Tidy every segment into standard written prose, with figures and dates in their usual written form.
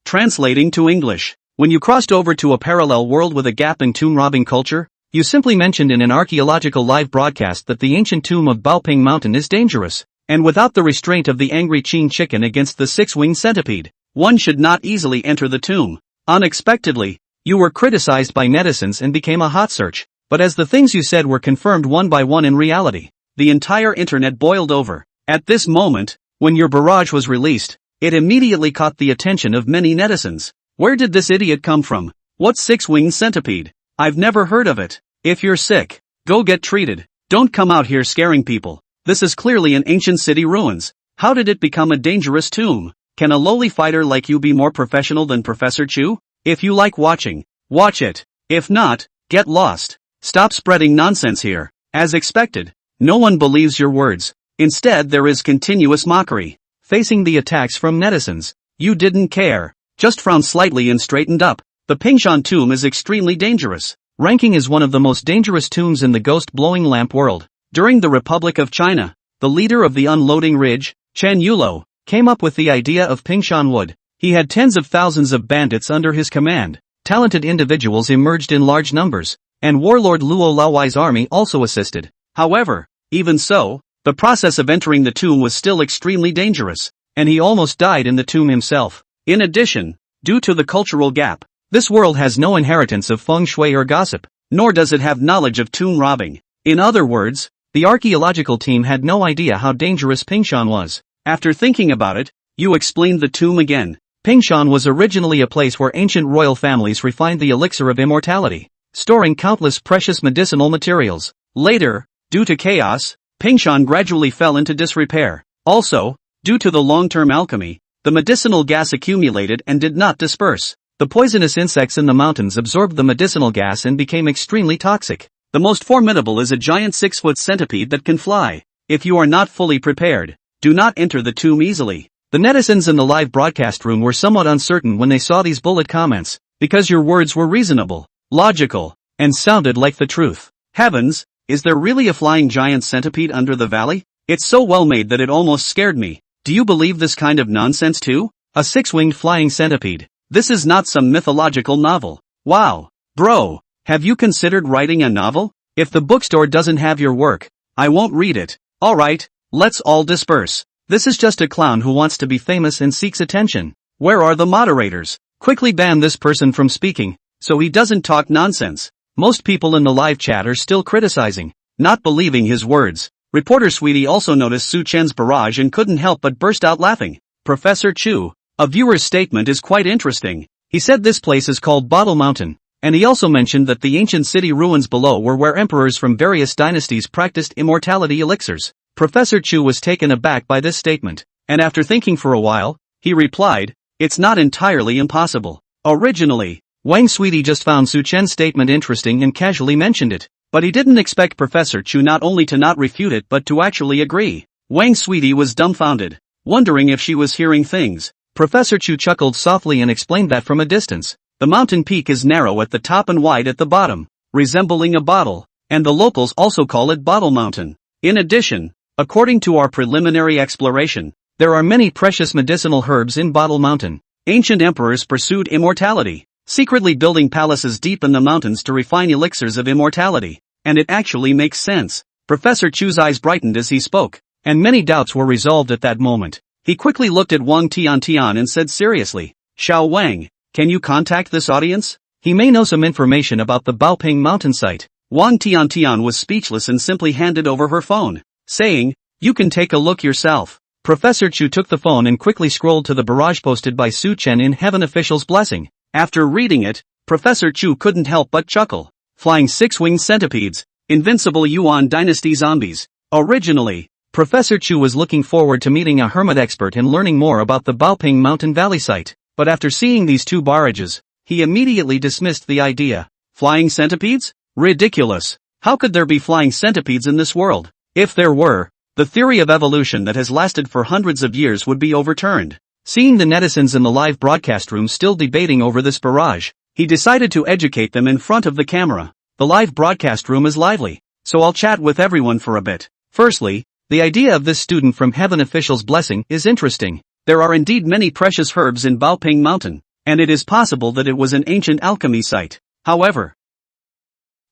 Translating to English. When you crossed over to a parallel world with a gap in tomb-robbing culture, you simply mentioned in an archaeological live broadcast that the ancient tomb of Baoping Mountain is dangerous, and without the restraint of the angry Qin chicken against the six-winged centipede, one should not easily enter the tomb. Unexpectedly, you were criticized by netizens and became a hot search, but as the things you said were confirmed one by one in reality, the entire internet boiled over. At this moment, when your barrage was released, it immediately caught the attention of many netizens. Where did this idiot come from? What six-winged centipede? I've never heard of it. If you're sick, go get treated. Don't come out here scaring people. This is clearly an ancient city ruins. How did it become a dangerous tomb? Can a lowly fighter like you be more professional than Professor Chu? If you like watching, watch it. If not, get lost. Stop spreading nonsense here. As expected, no one believes your words. Instead, there is continuous mockery. Facing the attacks from netizens, you didn't care. Just frowned slightly and straightened up. The Pingshan tomb is extremely dangerous, ranking as one of the most dangerous tombs in the ghost-blowing lamp world. During the Republic of China, the leader of the Unloading Ridge, Chen Yulo, came up with the idea of Pingshan Wood. He had tens of thousands of bandits under his command. Talented individuals emerged in large numbers, and warlord Luo Laowai's army also assisted. However, even so, the process of entering the tomb was still extremely dangerous, and he almost died in the tomb himself. In addition, due to the cultural gap, this world has no inheritance of feng shui or gossip, nor does it have knowledge of tomb robbing. In other words, the archaeological team had no idea how dangerous Pingshan was. After thinking about it, you explained the tomb again. Pingshan was originally a place where ancient royal families refined the elixir of immortality, storing countless precious medicinal materials. Later, due to chaos, Pingshan gradually fell into disrepair. Also, due to the long-term alchemy, the medicinal gas accumulated and did not disperse. The poisonous insects in the mountains absorbed the medicinal gas and became extremely toxic. The most formidable is a giant 6-foot centipede that can fly. If you are not fully prepared, do not enter the tomb easily. The netizens in the live broadcast room were somewhat uncertain when they saw these bullet comments, because your words were reasonable, logical, and sounded like the truth. Heavens, is there really a flying giant centipede under the valley? It's so well made that it almost scared me. Do you believe this kind of nonsense too? A 6-winged flying centipede. This is not some mythological novel. Wow. Bro, have you considered writing a novel? If the bookstore doesn't have your work, I won't read it. Alright, let's all disperse. This is just a clown who wants to be famous and seeks attention. Where are the moderators? Quickly ban this person from speaking, so he doesn't talk nonsense. Most people in the live chat are still criticizing, not believing his words. Reporter Sweetie also noticed Su Chen's barrage and couldn't help but burst out laughing. Professor Chu, a viewer's statement is quite interesting. He said this place is called Bottle Mountain, and he also mentioned that the ancient city ruins below were where emperors from various dynasties practiced immortality elixirs. Professor Chu was taken aback by this statement, and after thinking for a while, he replied, "It's not entirely impossible." Originally, Wang Sweetie just found Su Chen's statement interesting and casually mentioned it, but he didn't expect Professor Chu not only to not refute it but to actually agree. Wang Sweetie was dumbfounded, wondering if she was hearing things. Professor Chu chuckled softly and explained that from a distance, the mountain peak is narrow at the top and wide at the bottom, resembling a bottle, and the locals also call it Bottle Mountain. In addition, according to our preliminary exploration, there are many precious medicinal herbs in Bottle Mountain. Ancient emperors pursued immortality, secretly building palaces deep in the mountains to refine elixirs of immortality, and it actually makes sense. Professor Chu's eyes brightened as he spoke, and many doubts were resolved at that moment. He quickly looked at Wang Tiantian and said seriously, "Xiao Wang, can you contact this audience? He may know some information about the Baoping mountain site." Wang Tiantian was speechless and simply handed over her phone, saying, "You can take a look yourself." Professor Chu took the phone and quickly scrolled to the barrage posted by Su Chen in Heaven Official's Blessing. After reading it, Professor Chu couldn't help but chuckle. Flying 6-winged centipedes, invincible Yuan dynasty zombies. Originally, Professor Chu was looking forward to meeting a hermit expert and learning more about the Baoping Mountain Valley site, but after seeing these two barrages, he immediately dismissed the idea. Flying centipedes? Ridiculous. How could there be flying centipedes in this world? If there were, the theory of evolution that has lasted for hundreds of years would be overturned. Seeing the netizens in the live broadcast room still debating over this barrage, he decided to educate them in front of the camera. The live broadcast room is lively, so I'll chat with everyone for a bit. Firstly, the idea of this student from Heaven Official's Blessing is interesting. There are indeed many precious herbs in Baoping Mountain, and it is possible that it was an ancient alchemy site. However,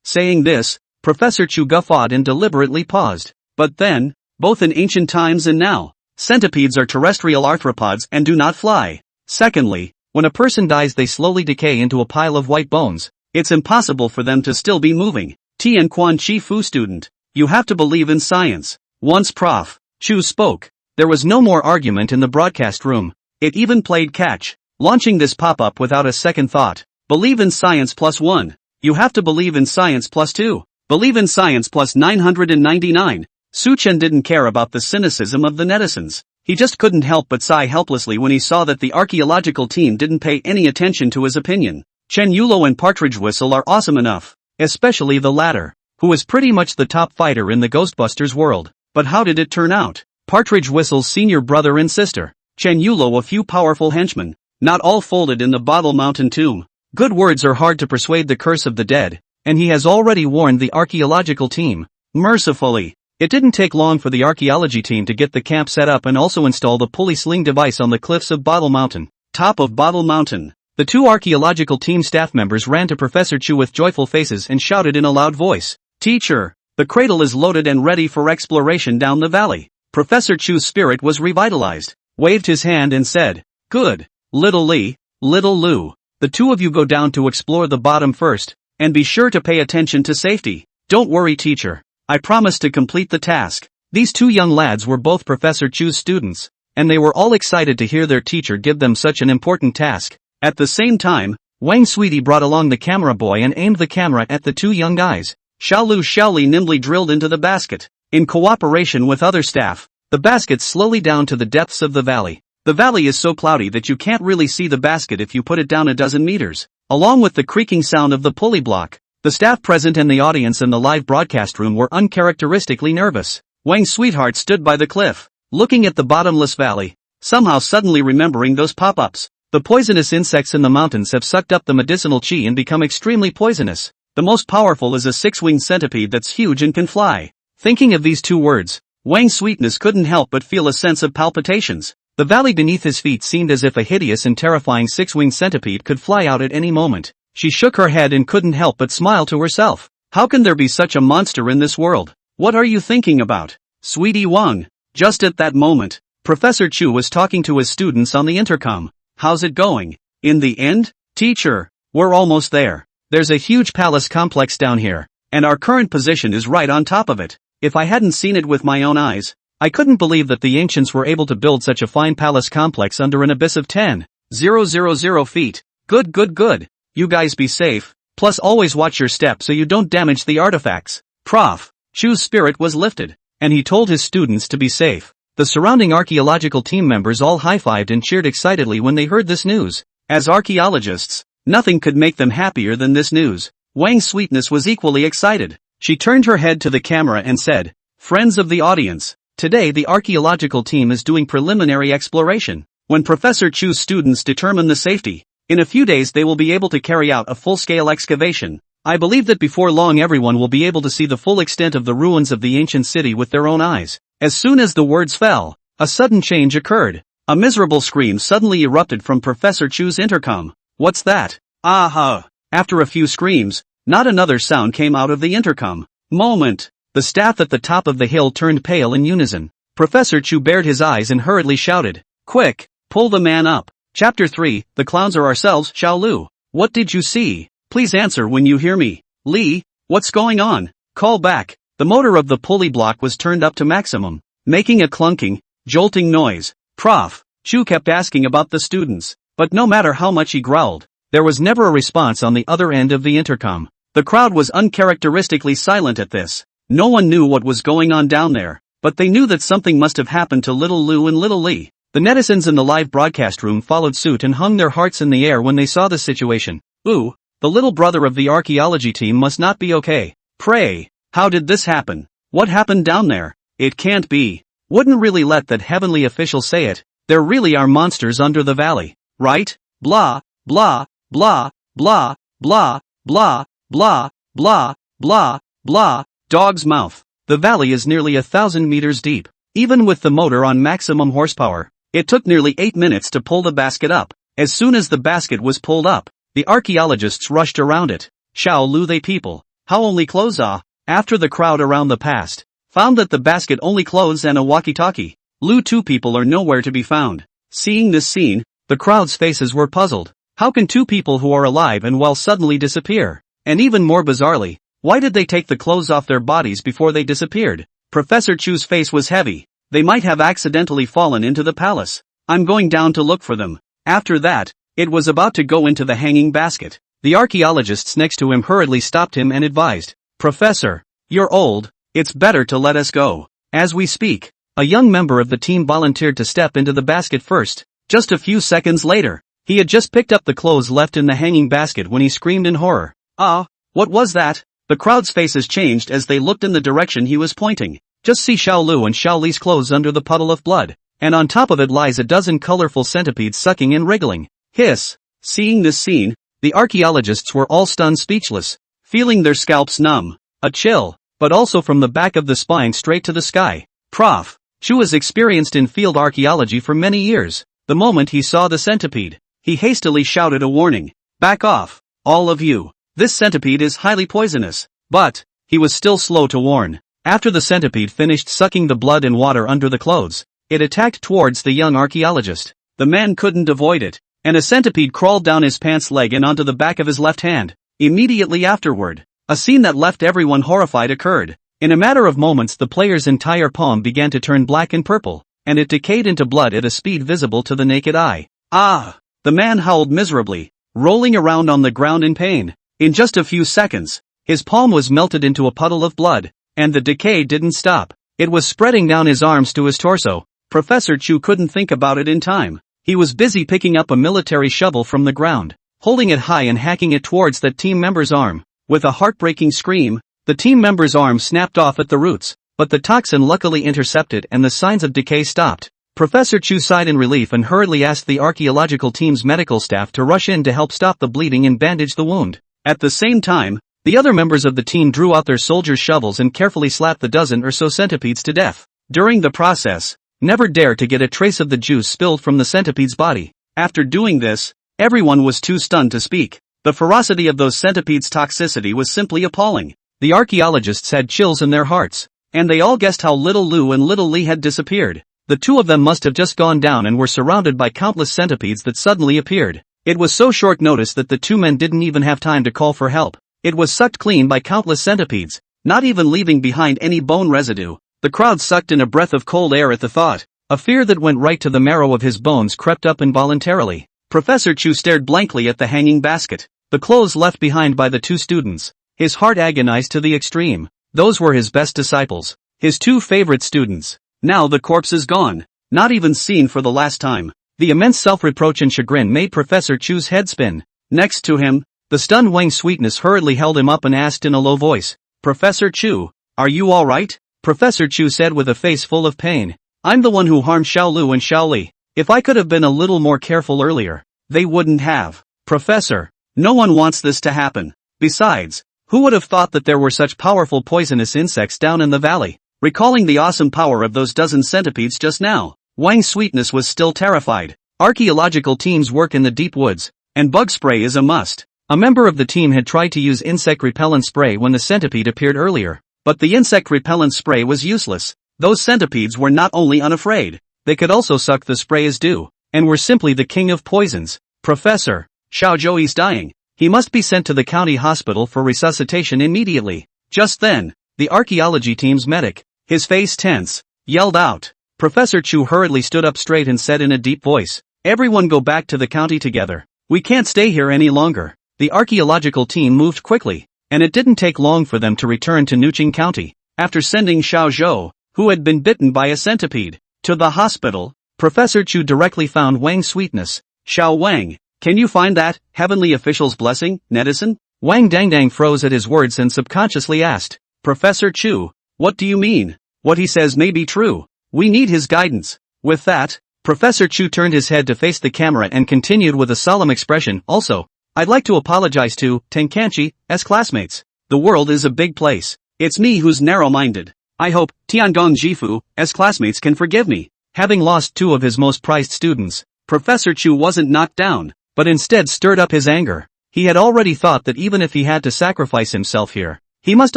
saying this, Professor Chu guffawed and deliberately paused. But then, both in ancient times and now, centipedes are terrestrial arthropods and do not fly. Secondly, when a person dies they slowly decay into a pile of white bones. It's impossible for them to still be moving. Tian Quan Chi Fu student, you have to believe in science. Once Prof. Chu spoke, there was no more argument in the broadcast room. It even played catch, launching this pop-up without a second thought. Believe in science +1. You have to believe in science +2. Believe in science +999. Su Chen didn't care about the cynicism of the netizens. He just couldn't help but sigh helplessly when he saw that the archaeological team didn't pay any attention to his opinion. Chen Yulo and Partridge Whistle are awesome enough, especially the latter, who is pretty much the top fighter in the Ghostbusters world. But how did it turn out? Partridge Whistle's senior brother and sister, Chen Yulo, a few powerful henchmen, not all folded in the Bottle Mountain tomb. Good words are hard to persuade the curse of the dead, and he has already warned the archaeological team. Mercifully, it didn't take long for the archaeology team to get the camp set up and also install the pulley sling device on the cliffs of Bottle Mountain. Top of Bottle Mountain. The two archaeological team staff members ran to Professor Chu with joyful faces and shouted in a loud voice, "Teacher, the cradle is loaded and ready for exploration down the valley." Professor Chu's spirit was revitalized, waved his hand and said, "Good, little Li, little Lu. The two of you go down to explore the bottom first, and be sure to pay attention to safety. Don't worry, teacher. I promise to complete the task." These two young lads were both Professor Chu's students, and they were all excited to hear their teacher give them such an important task. At the same time, Wang Sweetie brought along the camera boy and aimed the camera at the two young guys. Xiaoli nimbly drilled into the basket. In cooperation with other staff, the basket slowly down to the depths of the valley. The valley is so cloudy that you can't really see the basket if you put it down a dozen meters. Along with the creaking sound of the pulley block, the staff present and the audience in the live broadcast room were uncharacteristically nervous. Wang Sweetheart stood by the cliff, looking at the bottomless valley, somehow suddenly remembering those pop-ups. The poisonous insects in the mountains have sucked up the medicinal qi and become extremely poisonous. The most powerful is a six-winged centipede that's huge and can fly. Thinking of these two words, Wang Sweetness couldn't help but feel a sense of palpitations. The valley beneath his feet seemed as if a hideous and terrifying six-winged centipede could fly out at any moment. She shook her head and couldn't help but smile to herself. How can there be such a monster in this world? What are you thinking about, Sweetie Wang? Just at that moment, Professor Chu was talking to his students on the intercom. How's it going? In the end, teacher, we're almost there. There's a huge palace complex down here, and our current position is right on top of it. If I hadn't seen it with my own eyes, I couldn't believe that the ancients were able to build such a fine palace complex under an abyss of 10,000 feet. Good. You guys be safe, plus always watch your step so you don't damage the artifacts. Prof. Chu's spirit was lifted, and he told his students to be safe. The surrounding archaeological team members all high-fived and cheered excitedly when they heard this news. As archaeologists, nothing could make them happier than this news. Wang Sweetness was equally excited. She turned her head to the camera and said, "Friends of the audience, today the archaeological team is doing preliminary exploration. When Professor Chu's students determine the safety, in a few days they will be able to carry out a full-scale excavation. I believe that before long everyone will be able to see the full extent of the ruins of the ancient city with their own eyes." As soon as the words fell, a sudden change occurred. A miserable scream suddenly erupted from Professor Chu's intercom. "What's that? Aha!" After a few screams, not another sound came out of the intercom. Moment. The staff at the top of the hill turned pale in unison. Professor Chu bared his eyes and hurriedly shouted, "Quick, pull the man up." Chapter 3, The Clowns Are Ourselves. Xiao Lu, what did you see? Please answer when you hear me. Li, what's going on? Call back. The motor of the pulley block was turned up to maximum, making a clunking, jolting noise. Prof. Chu kept asking about the students, but no matter how much he growled, there was never a response on the other end of the intercom. The crowd was uncharacteristically silent at this. No one knew what was going on down there, but they knew that something must have happened to little Lu and little Li. The netizens in the live broadcast room followed suit and hung their hearts in the air when they saw the situation. Ooh, the little brother of the archaeology team must not be okay. Pray. How did this happen? What happened down there? It can't be. Wouldn't really let that heavenly official say it. There really are monsters under the valley, right? Blah, blah, blah, blah, blah, blah, blah, blah, blah, blah. Dog's mouth. The valley is nearly 1,000 meters deep. Even with the motor on maximum horsepower, it took nearly 8 minutes to pull the basket up. As soon as the basket was pulled up, the archaeologists rushed around it. Xiao Lu, they people, how only clothes ah? After the crowd around the past found that the basket only clothes and a walkie-talkie, Lu, two people are nowhere to be found. Seeing this scene, the crowd's faces were puzzled. How can two people who are alive and well suddenly disappear? And even more bizarrely, why did they take the clothes off their bodies before they disappeared? Professor Chu's face was heavy. They might have accidentally fallen into the palace. I'm going down to look for them. After that, it was about to go into the hanging basket. The archaeologists next to him hurriedly stopped him and advised, Professor, you're old, it's better to let us go. As we speak, a young member of the team volunteered to step into the basket first. Just a few seconds later, he had just picked up the clothes left in the hanging basket when he screamed in horror. Ah, what was that? The crowd's faces changed as they looked in the direction he was pointing. Just see Xiao Lu and Xiao Li's clothes under the puddle of blood, and on top of it lies a dozen colorful centipedes sucking and wriggling. Hiss! Seeing this scene, the archaeologists were all stunned speechless, feeling their scalps numb. A chill, but also from the back of the spine straight to the sky. Prof. Chu was experienced in field archaeology for many years. The moment he saw the centipede, he hastily shouted a warning. Back off, all of you. This centipede is highly poisonous. But he was still slow to warn. After the centipede finished sucking the blood and water under the clothes, it attacked towards the young archaeologist. The man couldn't avoid it, and a centipede crawled down his pants leg and onto the back of his left hand. Immediately afterward, a scene that left everyone horrified occurred. In a matter of moments the player's entire palm began to turn black and purple, and it decayed into blood at a speed visible to the naked eye. Ah! The man howled miserably, rolling around on the ground in pain. In just a few seconds, his palm was melted into a puddle of blood, and the decay didn't stop. It was spreading down his arms to his torso. Professor Chu couldn't think about it in time. He was busy picking up a military shovel from the ground, holding it high and hacking it towards that team member's arm. With a heartbreaking scream, the team member's arm snapped off at the roots, but the toxin luckily intercepted and the signs of decay stopped. Professor Chu sighed in relief and hurriedly asked the archaeological team's medical staff to rush in to help stop the bleeding and bandage the wound. At the same time, the other members of the team drew out their soldiers' shovels and carefully slapped the dozen or so centipedes to death. During the process, never dare to get a trace of the juice spilled from the centipede's body. After doing this, everyone was too stunned to speak. The ferocity of those centipedes' toxicity was simply appalling. The archaeologists had chills in their hearts, and they all guessed how little Lu and little Li had disappeared. The two of them must have just gone down and were surrounded by countless centipedes that suddenly appeared. It was so short notice that the two men didn't even have time to call for help. It was sucked clean by countless centipedes, not even leaving behind any bone residue. The crowd sucked in a breath of cold air at the thought. A fear that went right to the marrow of his bones crept up involuntarily. Professor Chu stared blankly at the hanging basket, the clothes left behind by the two students. His heart agonized to the extreme. Those were his best disciples, his two favorite students. Now the corpse is gone, not even seen for the last time. The immense self-reproach and chagrin made Professor Chu's head spin. Next to him, the stunned Wang Sweetness hurriedly held him up and asked in a low voice, Professor Chu, are you all right? Professor Chu said with a face full of pain, I'm the one who harmed Xiao Lu and Xiao Li. If I could have been a little more careful earlier, they wouldn't have. Professor, no one wants this to happen. Besides, who would have thought that there were such powerful poisonous insects down in the valley? Recalling the awesome power of those dozen centipedes just now, Wang Sweetness was still terrified. Archaeological teams work in the deep woods, and bug spray is a must. A member of the team had tried to use insect repellent spray when the centipede appeared earlier, but the insect repellent spray was useless. Those centipedes were not only unafraid, they could also suck the spray as due, and were simply the king of poisons. Professor, Xiao Zhou's dying. He must be sent to the county hospital for resuscitation immediately. Just then, the archaeology team's medic, his face tense, yelled out. Professor Chu hurriedly stood up straight and said in a deep voice, Everyone go back to the county together. We can't stay here any longer. The archaeological team moved quickly, and it didn't take long for them to return to Nuqing County. After sending Xiao Zhou, who had been bitten by a centipede, to the hospital, Professor Chu directly found Wang Sweetness. Xiao Wang, can you find that heavenly official's blessing, netizen? Wang Dangdang froze at his words and subconsciously asked, Professor Chu, what do you mean? What he says may be true. We need his guidance. With that, Professor Chu turned his head to face the camera and continued with a solemn expression, also, I'd like to apologize to Tenkanchi's classmates. The world is a big place. It's me who's narrow-minded. I hope Tiangong Jifu's classmates can forgive me. Having lost two of his most prized students, Professor Chu wasn't knocked down, but instead stirred up his anger. He had already thought that even if he had to sacrifice himself here, he must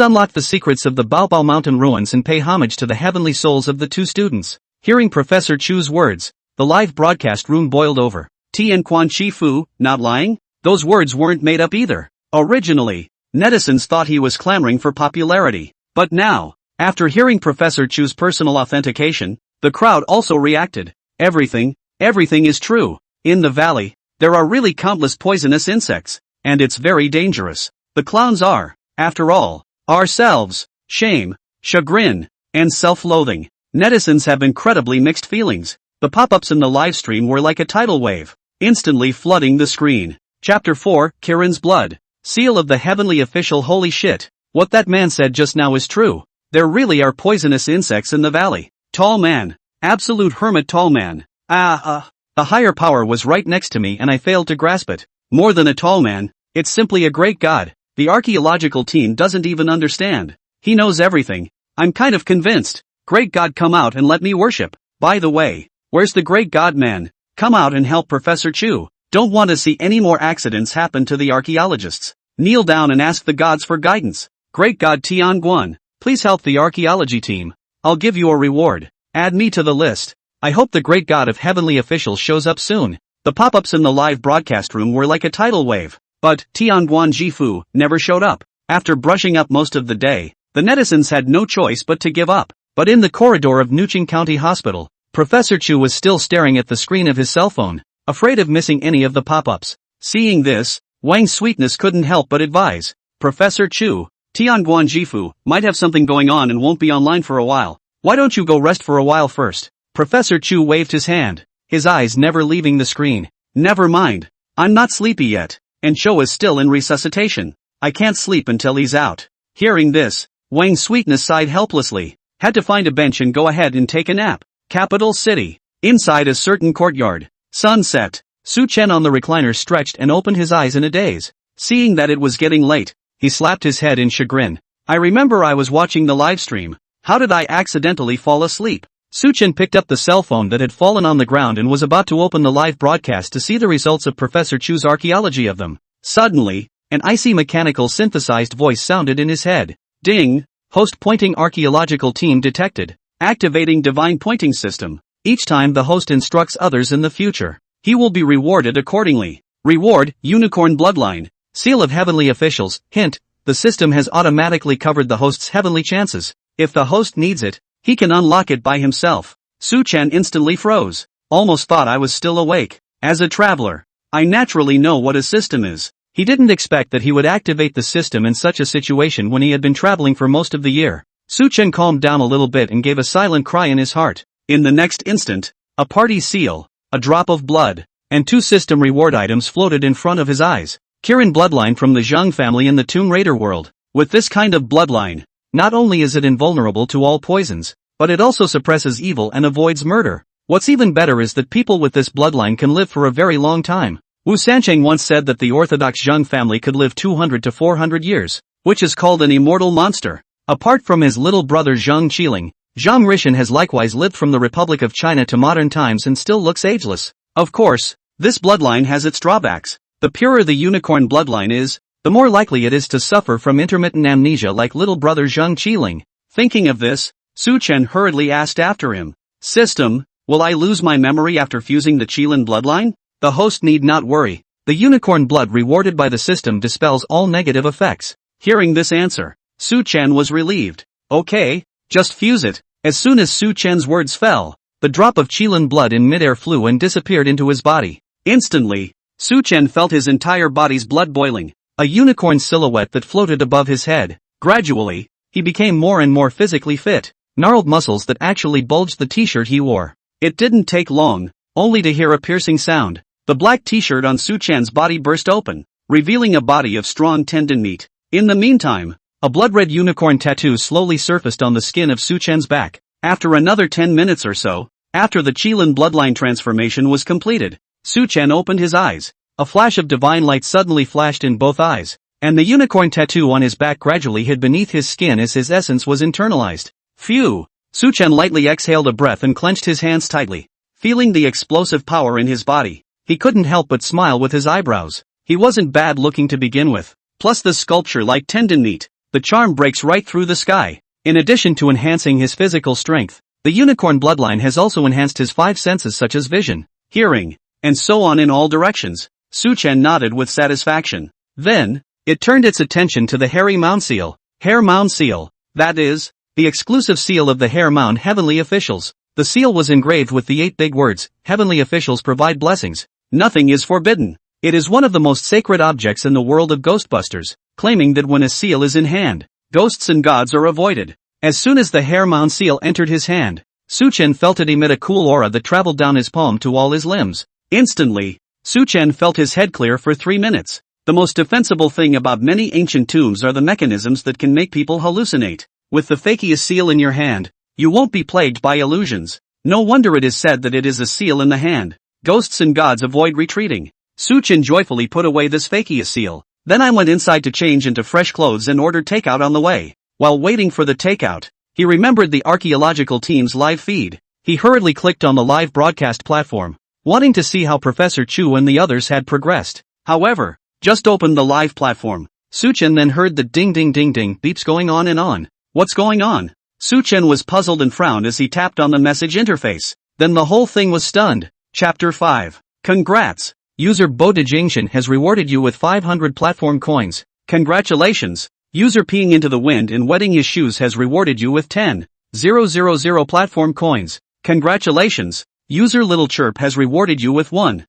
unlock the secrets of the Baobao Mountain ruins and pay homage to the heavenly souls of the two students. Hearing Professor Chu's words, the live broadcast room boiled over. Tian Quan Chi Fu, not lying? Those words weren't made up either. Originally, netizens thought he was clamoring for popularity. But now, after hearing Professor Chu's personal authentication, the crowd also reacted. Everything is true. In the valley, there are really countless poisonous insects, and it's very dangerous. The clowns are, after all, ourselves. Shame, chagrin, and self-loathing. Netizens have incredibly mixed feelings. The pop-ups in the livestream were like a tidal wave, instantly flooding the screen. Chapter 4, Qilin's Blood. Seal of the Heavenly Official. Holy shit, what that man said just now is true. There really are poisonous insects in the valley. Tall man. Absolute hermit tall man. The higher power was right next to me and I failed to grasp it. More than a tall man, it's simply a great god. The archaeological team doesn't even understand. He knows everything. I'm kind of convinced. Great god, come out and let me worship. By the way, where's the great god man? Come out and help Professor Chu. Don't want to see any more accidents happen to the archaeologists. Kneel down and ask the gods for guidance. Great god Tianguan, please help the archaeology team. I'll give you a reward. Add me to the list. I hope the great god of heavenly officials shows up soon. The pop-ups in the live broadcast room were like a tidal wave. But Tianguan Jifu never showed up. After brushing up most of the day, the netizens had no choice but to give up. But in the corridor of Nuqing County Hospital, Professor Chu was still staring at the screen of his cell phone, afraid of missing any of the pop-ups. Seeing this, Wang Sweetness couldn't help but advise. Professor Chu, Tianguan Jifu might have something going on and won't be online for a while. Why don't you go rest for a while first? Professor Chu waved his hand, his eyes never leaving the screen. Never mind. I'm not sleepy yet, and Cho is still in resuscitation. I can't sleep until he's out. Hearing this, Wang Sweetness sighed helplessly. Had to find a bench and go ahead and take a nap. Capital City. Inside a certain courtyard. Sunset. Su Chen on the recliner stretched and opened his eyes in a daze. Seeing that it was getting late, he slapped his head in chagrin. I remember I was watching the live stream. How did I accidentally fall asleep? Su Chen picked up the cell phone that had fallen on the ground and was about to open the live broadcast to see the results of Professor Chu's archaeology of them. Suddenly, an icy mechanical synthesized voice sounded in his head. Ding! Host pointing archaeological team detected. Activating divine pointing system. Each time the host instructs others in the future, he will be rewarded accordingly. Reward, Unicorn Bloodline. Seal of Heavenly Officials. Hint, the system has automatically covered the host's heavenly chances. If the host needs it, he can unlock it by himself. Su Chen instantly froze. Almost thought I was still awake. As a traveler, I naturally know what a system is. He didn't expect that he would activate the system in such a situation when he had been traveling for most of the year. Su Chen calmed down a little bit and gave a silent cry in his heart. In the next instant, a party seal, a drop of blood, and 2 system reward items floated in front of his eyes. Qilin bloodline from the Zhang family in the Tomb Raider world. With this kind of bloodline, not only is it invulnerable to all poisons, but it also suppresses evil and avoids murder. What's even better is that people with this bloodline can live for a very long time. Wu Sancheng once said that the orthodox Zhang family could live 200 to 400 years, which is called an immortal monster. Apart from his little brother Zhang Qilin, Zhang Rishan has likewise lived from the Republic of China to modern times and still looks ageless. Of course, this bloodline has its drawbacks. The purer the unicorn bloodline is, the more likely it is to suffer from intermittent amnesia like little brother Zhang Qilin. Thinking of this, Su Chen hurriedly asked after him. System, will I lose my memory after fusing the Qilin bloodline? The host need not worry. The unicorn blood rewarded by the system dispels all negative effects. Hearing this answer, Su Chen was relieved. Okay, just fuse it. As soon as Su Chen's words fell, the drop of Qilin blood in midair flew and disappeared into his body. Instantly, Su Chen felt his entire body's blood boiling, a unicorn silhouette that floated above his head. Gradually, he became more and more physically fit, gnarled muscles that actually bulged the t-shirt he wore. It didn't take long, only to hear a piercing sound. The black t-shirt on Su Chen's body burst open, revealing a body of strong tendon meat. In the meantime, a blood-red unicorn tattoo slowly surfaced on the skin of Su Chen's back. After another 10 minutes or so, after the Qilin bloodline transformation was completed, Su Chen opened his eyes. A flash of divine light suddenly flashed in both eyes, and the unicorn tattoo on his back gradually hid beneath his skin as his essence was internalized. Phew! Su Chen lightly exhaled a breath and clenched his hands tightly. feeling the explosive power in his body. He couldn't help but smile with his eyebrows. He wasn't bad looking to begin with. Plus the sculpture like tendonite, the charm breaks right through the sky. In addition to enhancing his physical strength, the unicorn bloodline has also enhanced his 5 senses such as vision, hearing, and so on in all directions. Su-chen nodded with satisfaction. Then, it turned its attention to the hairy mound seal. Hair mound seal, that is, the exclusive seal of the Hair Mound Heavenly Officials. The seal was engraved with the 8 big words, Heavenly Officials provide blessings. Nothing is forbidden. It is one of the most sacred objects in the world of Ghostbusters, claiming that when a seal is in hand, ghosts and gods are avoided. As soon as the Hair Mound seal entered his hand, Su-chen felt it emit a cool aura that traveled down his palm to all his limbs. Instantly, Su-chen felt his head clear for 3 minutes. The most defensible thing about many ancient tombs are the mechanisms that can make people hallucinate. With the fakiest seal in your hand, you won't be plagued by illusions. No wonder it is said that it is a seal in the hand. Ghosts and gods avoid retreating. Su-chen joyfully put away this fakiest seal. Then I went inside to change into fresh clothes and ordered takeout on the way. While waiting for the takeout, he remembered the archaeological team's live feed. He hurriedly clicked on the live broadcast platform, wanting to see how Professor Chu and the others had progressed. However, just opened the live platform. Su-chen then heard the ding ding ding ding beeps going on and on. What's going on? Su-chen was puzzled and frowned as he tapped on the message interface. Then the whole thing was stunned. Chapter 5. Congrats! User Bodejingshan has rewarded you with 500 platform coins. Congratulations! User Peeing into the Wind and Wetting His Shoes has rewarded you with 10,000 platform coins. Congratulations! User Little Chirp has rewarded you with 1,000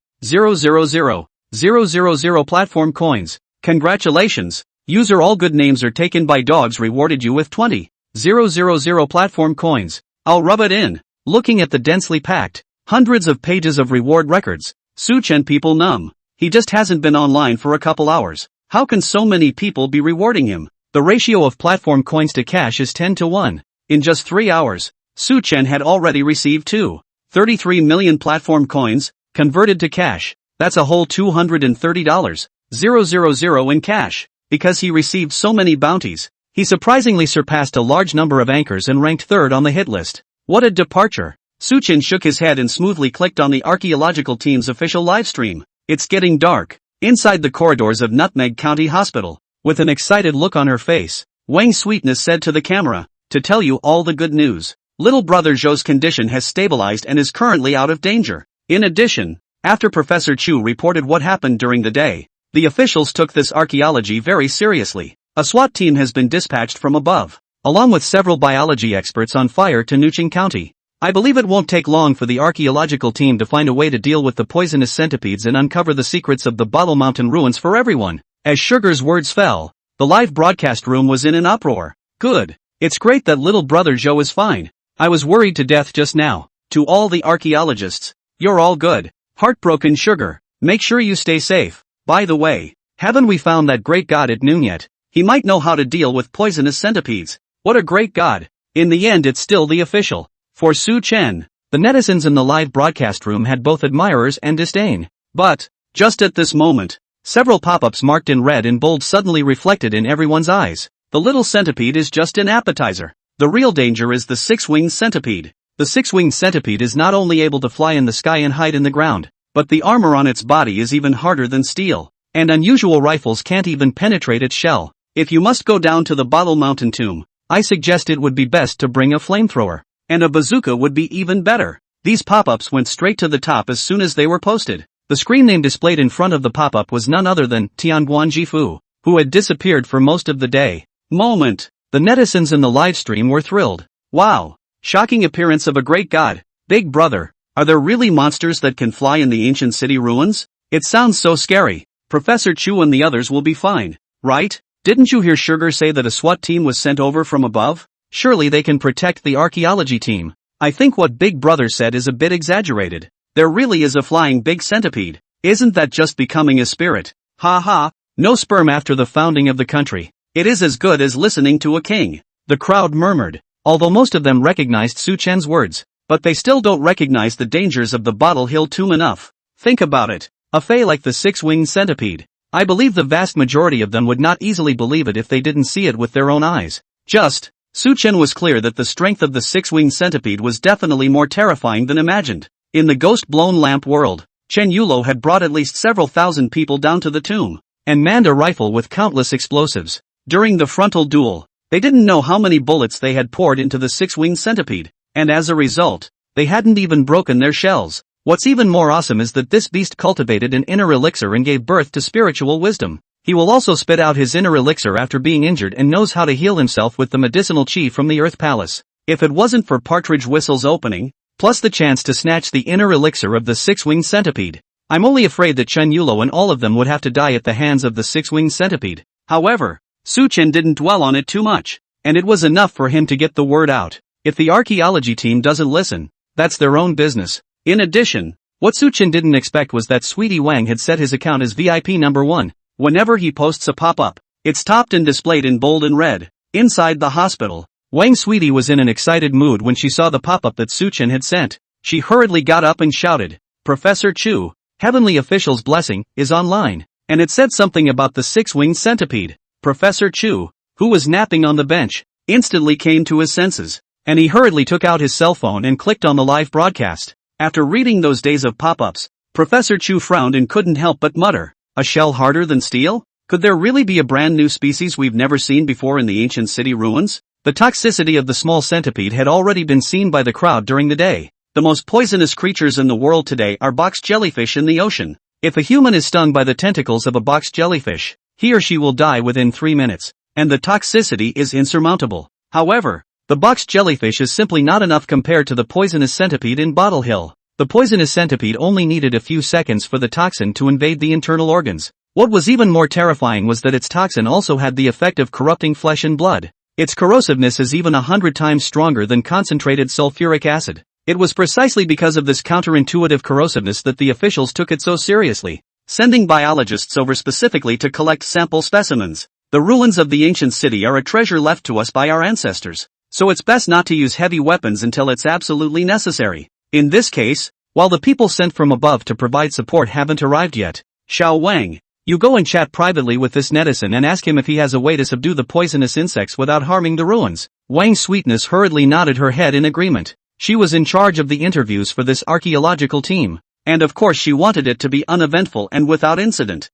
platform coins. Congratulations! User All Good Names Are Taken by Dogs rewarded you with 20,000 platform coins. I'll rub it in. Looking at the densely packed, hundreds of pages of reward records, Su-chen people numb. He just hasn't been online for a couple hours. How can so many people be rewarding him? The ratio of platform coins to cash is 10 to 1. In just 3 hours, Su-chen had already received 233 million platform coins, converted to cash. That's a whole $230,000 in cash. Because he received so many bounties, he surprisingly surpassed a large number of anchors and ranked 3rd on the hit list. What a departure! Su-chen shook his head and smoothly clicked on the archaeological team's official livestream. It's getting dark. Inside the corridors of Nutmeg County Hospital, with an excited look on her face, Wang Sweetness said to the camera, to tell you all the good news. Little brother Zhou's condition has stabilized and is currently out of danger. In addition, after Professor Chu reported what happened during the day, the officials took this archaeology very seriously. A SWAT team has been dispatched from above, along with several biology experts on fire to Nuching County. I believe it won't take long for the archaeological team to find a way to deal with the poisonous centipedes and uncover the secrets of the Bottle Mountain ruins for everyone. As Sugar's words fell, the live broadcast room was in an uproar. Good. It's great that little brother Zhou is fine. I was worried to death just now. To all the archaeologists, you're all good. Heartbroken Sugar. Make sure you stay safe. By the way, haven't we found that great god at noon yet? He might know how to deal with poisonous centipedes. What a great god. In the end it's still the official. For Su-chen, the netizens in the live broadcast room had both admirers and disdain. But, just at this moment, several pop-ups marked in red and bold suddenly reflected in everyone's eyes. The little centipede is just an appetizer. The real danger is the 6-winged centipede. The 6-winged centipede is not only able to fly in the sky and hide in the ground, but the armor on its body is even harder than steel, and unusual rifles can't even penetrate its shell. If you must go down to the Bottle Mountain tomb, I suggest it would be best to bring a flamethrower. And a bazooka would be even better. These pop-ups went straight to the top as soon as they were posted. The screen name displayed in front of the pop-up was none other than Tianguan Jifu, who had disappeared for most of the day. The netizens in the live stream were thrilled. Wow! Shocking appearance of a great god. Big brother, are there really monsters that can fly in the ancient city ruins? It sounds so scary. Professor Chu and the others will be fine, right? Didn't you hear Sugar say that a SWAT team was sent over from above? Surely they can protect the archaeology team. I think what Big Brother said is a bit exaggerated. There really is a flying big centipede. Isn't that just becoming a spirit? Ha ha, no sperm after the founding of the country. It is as good as listening to a king. The crowd murmured, although most of them recognized Su-chen's words, but they still don't recognize the dangers of the Bottle Hill tomb enough. Think about it. A fae like the 6-winged centipede. I believe the vast majority of them would not easily believe it if they didn't see it with their own eyes. Su-chen was clear that the strength of the 6-winged centipede was definitely more terrifying than imagined. In the ghost-blown lamp world, Chen Yulo had brought at least several thousand people down to the tomb, and manned a rifle with countless explosives. During the frontal duel, they didn't know how many bullets they had poured into the six-winged centipede, and as a result, they hadn't even broken their shells. What's even more awesome is that this beast cultivated an inner elixir and gave birth to spiritual wisdom. He will also spit out his inner elixir after being injured and knows how to heal himself with the medicinal chi from the Earth Palace. If it wasn't for Partridge Whistle's opening, plus the chance to snatch the inner elixir of the six-winged centipede, I'm only afraid that Chen Yulo and all of them would have to die at the hands of the six-winged centipede. However, Su Chen didn't dwell on it too much, and it was enough for him to get the word out. If the archaeology team doesn't listen, that's their own business. In addition, what Su Chen didn't expect was that Sweetie Wang had set his account as VIP number 1. Whenever he posts a pop-up, it's topped and displayed in bold and red. Inside the hospital, Wang Sweetie was in an excited mood when she saw the pop-up that Su Chen had sent. She hurriedly got up and shouted, "Professor Chu, Heavenly Official's blessing is online," and it said something about the six-winged centipede. Professor Chu, who was napping on the bench, instantly came to his senses, and he hurriedly took out his cell phone and clicked on the live broadcast. After reading those days of pop-ups, Professor Chu frowned and couldn't help but mutter, "A shell harder than steel? Could there really be a brand new species we've never seen before in the ancient city ruins?" The toxicity of the small centipede had already been seen by the crowd during the day. The most poisonous creatures in the world today are box jellyfish in the ocean. If a human is stung by the tentacles of a box jellyfish, he or she will die within 3 minutes, and the toxicity is insurmountable. However, the box jellyfish is simply not enough compared to the poisonous centipede in Bottle Hill. The poisonous centipede only needed a few seconds for the toxin to invade the internal organs. What was even more terrifying was that its toxin also had the effect of corrupting flesh and blood. Its corrosiveness is even 100 times stronger than concentrated sulfuric acid. It was precisely because of this counterintuitive corrosiveness that the officials took it so seriously, sending biologists over specifically to collect sample specimens. The ruins of the ancient city are a treasure left to us by our ancestors, so it's best not to use heavy weapons until it's absolutely necessary. In this case, while the people sent from above to provide support haven't arrived yet, Xiao Wang, you go and chat privately with this netizen and ask him if he has a way to subdue the poisonous insects without harming the ruins. Wang Sweetness hurriedly nodded her head in agreement. She was in charge of the interviews for this archaeological team, and of course she wanted it to be uneventful and without incident.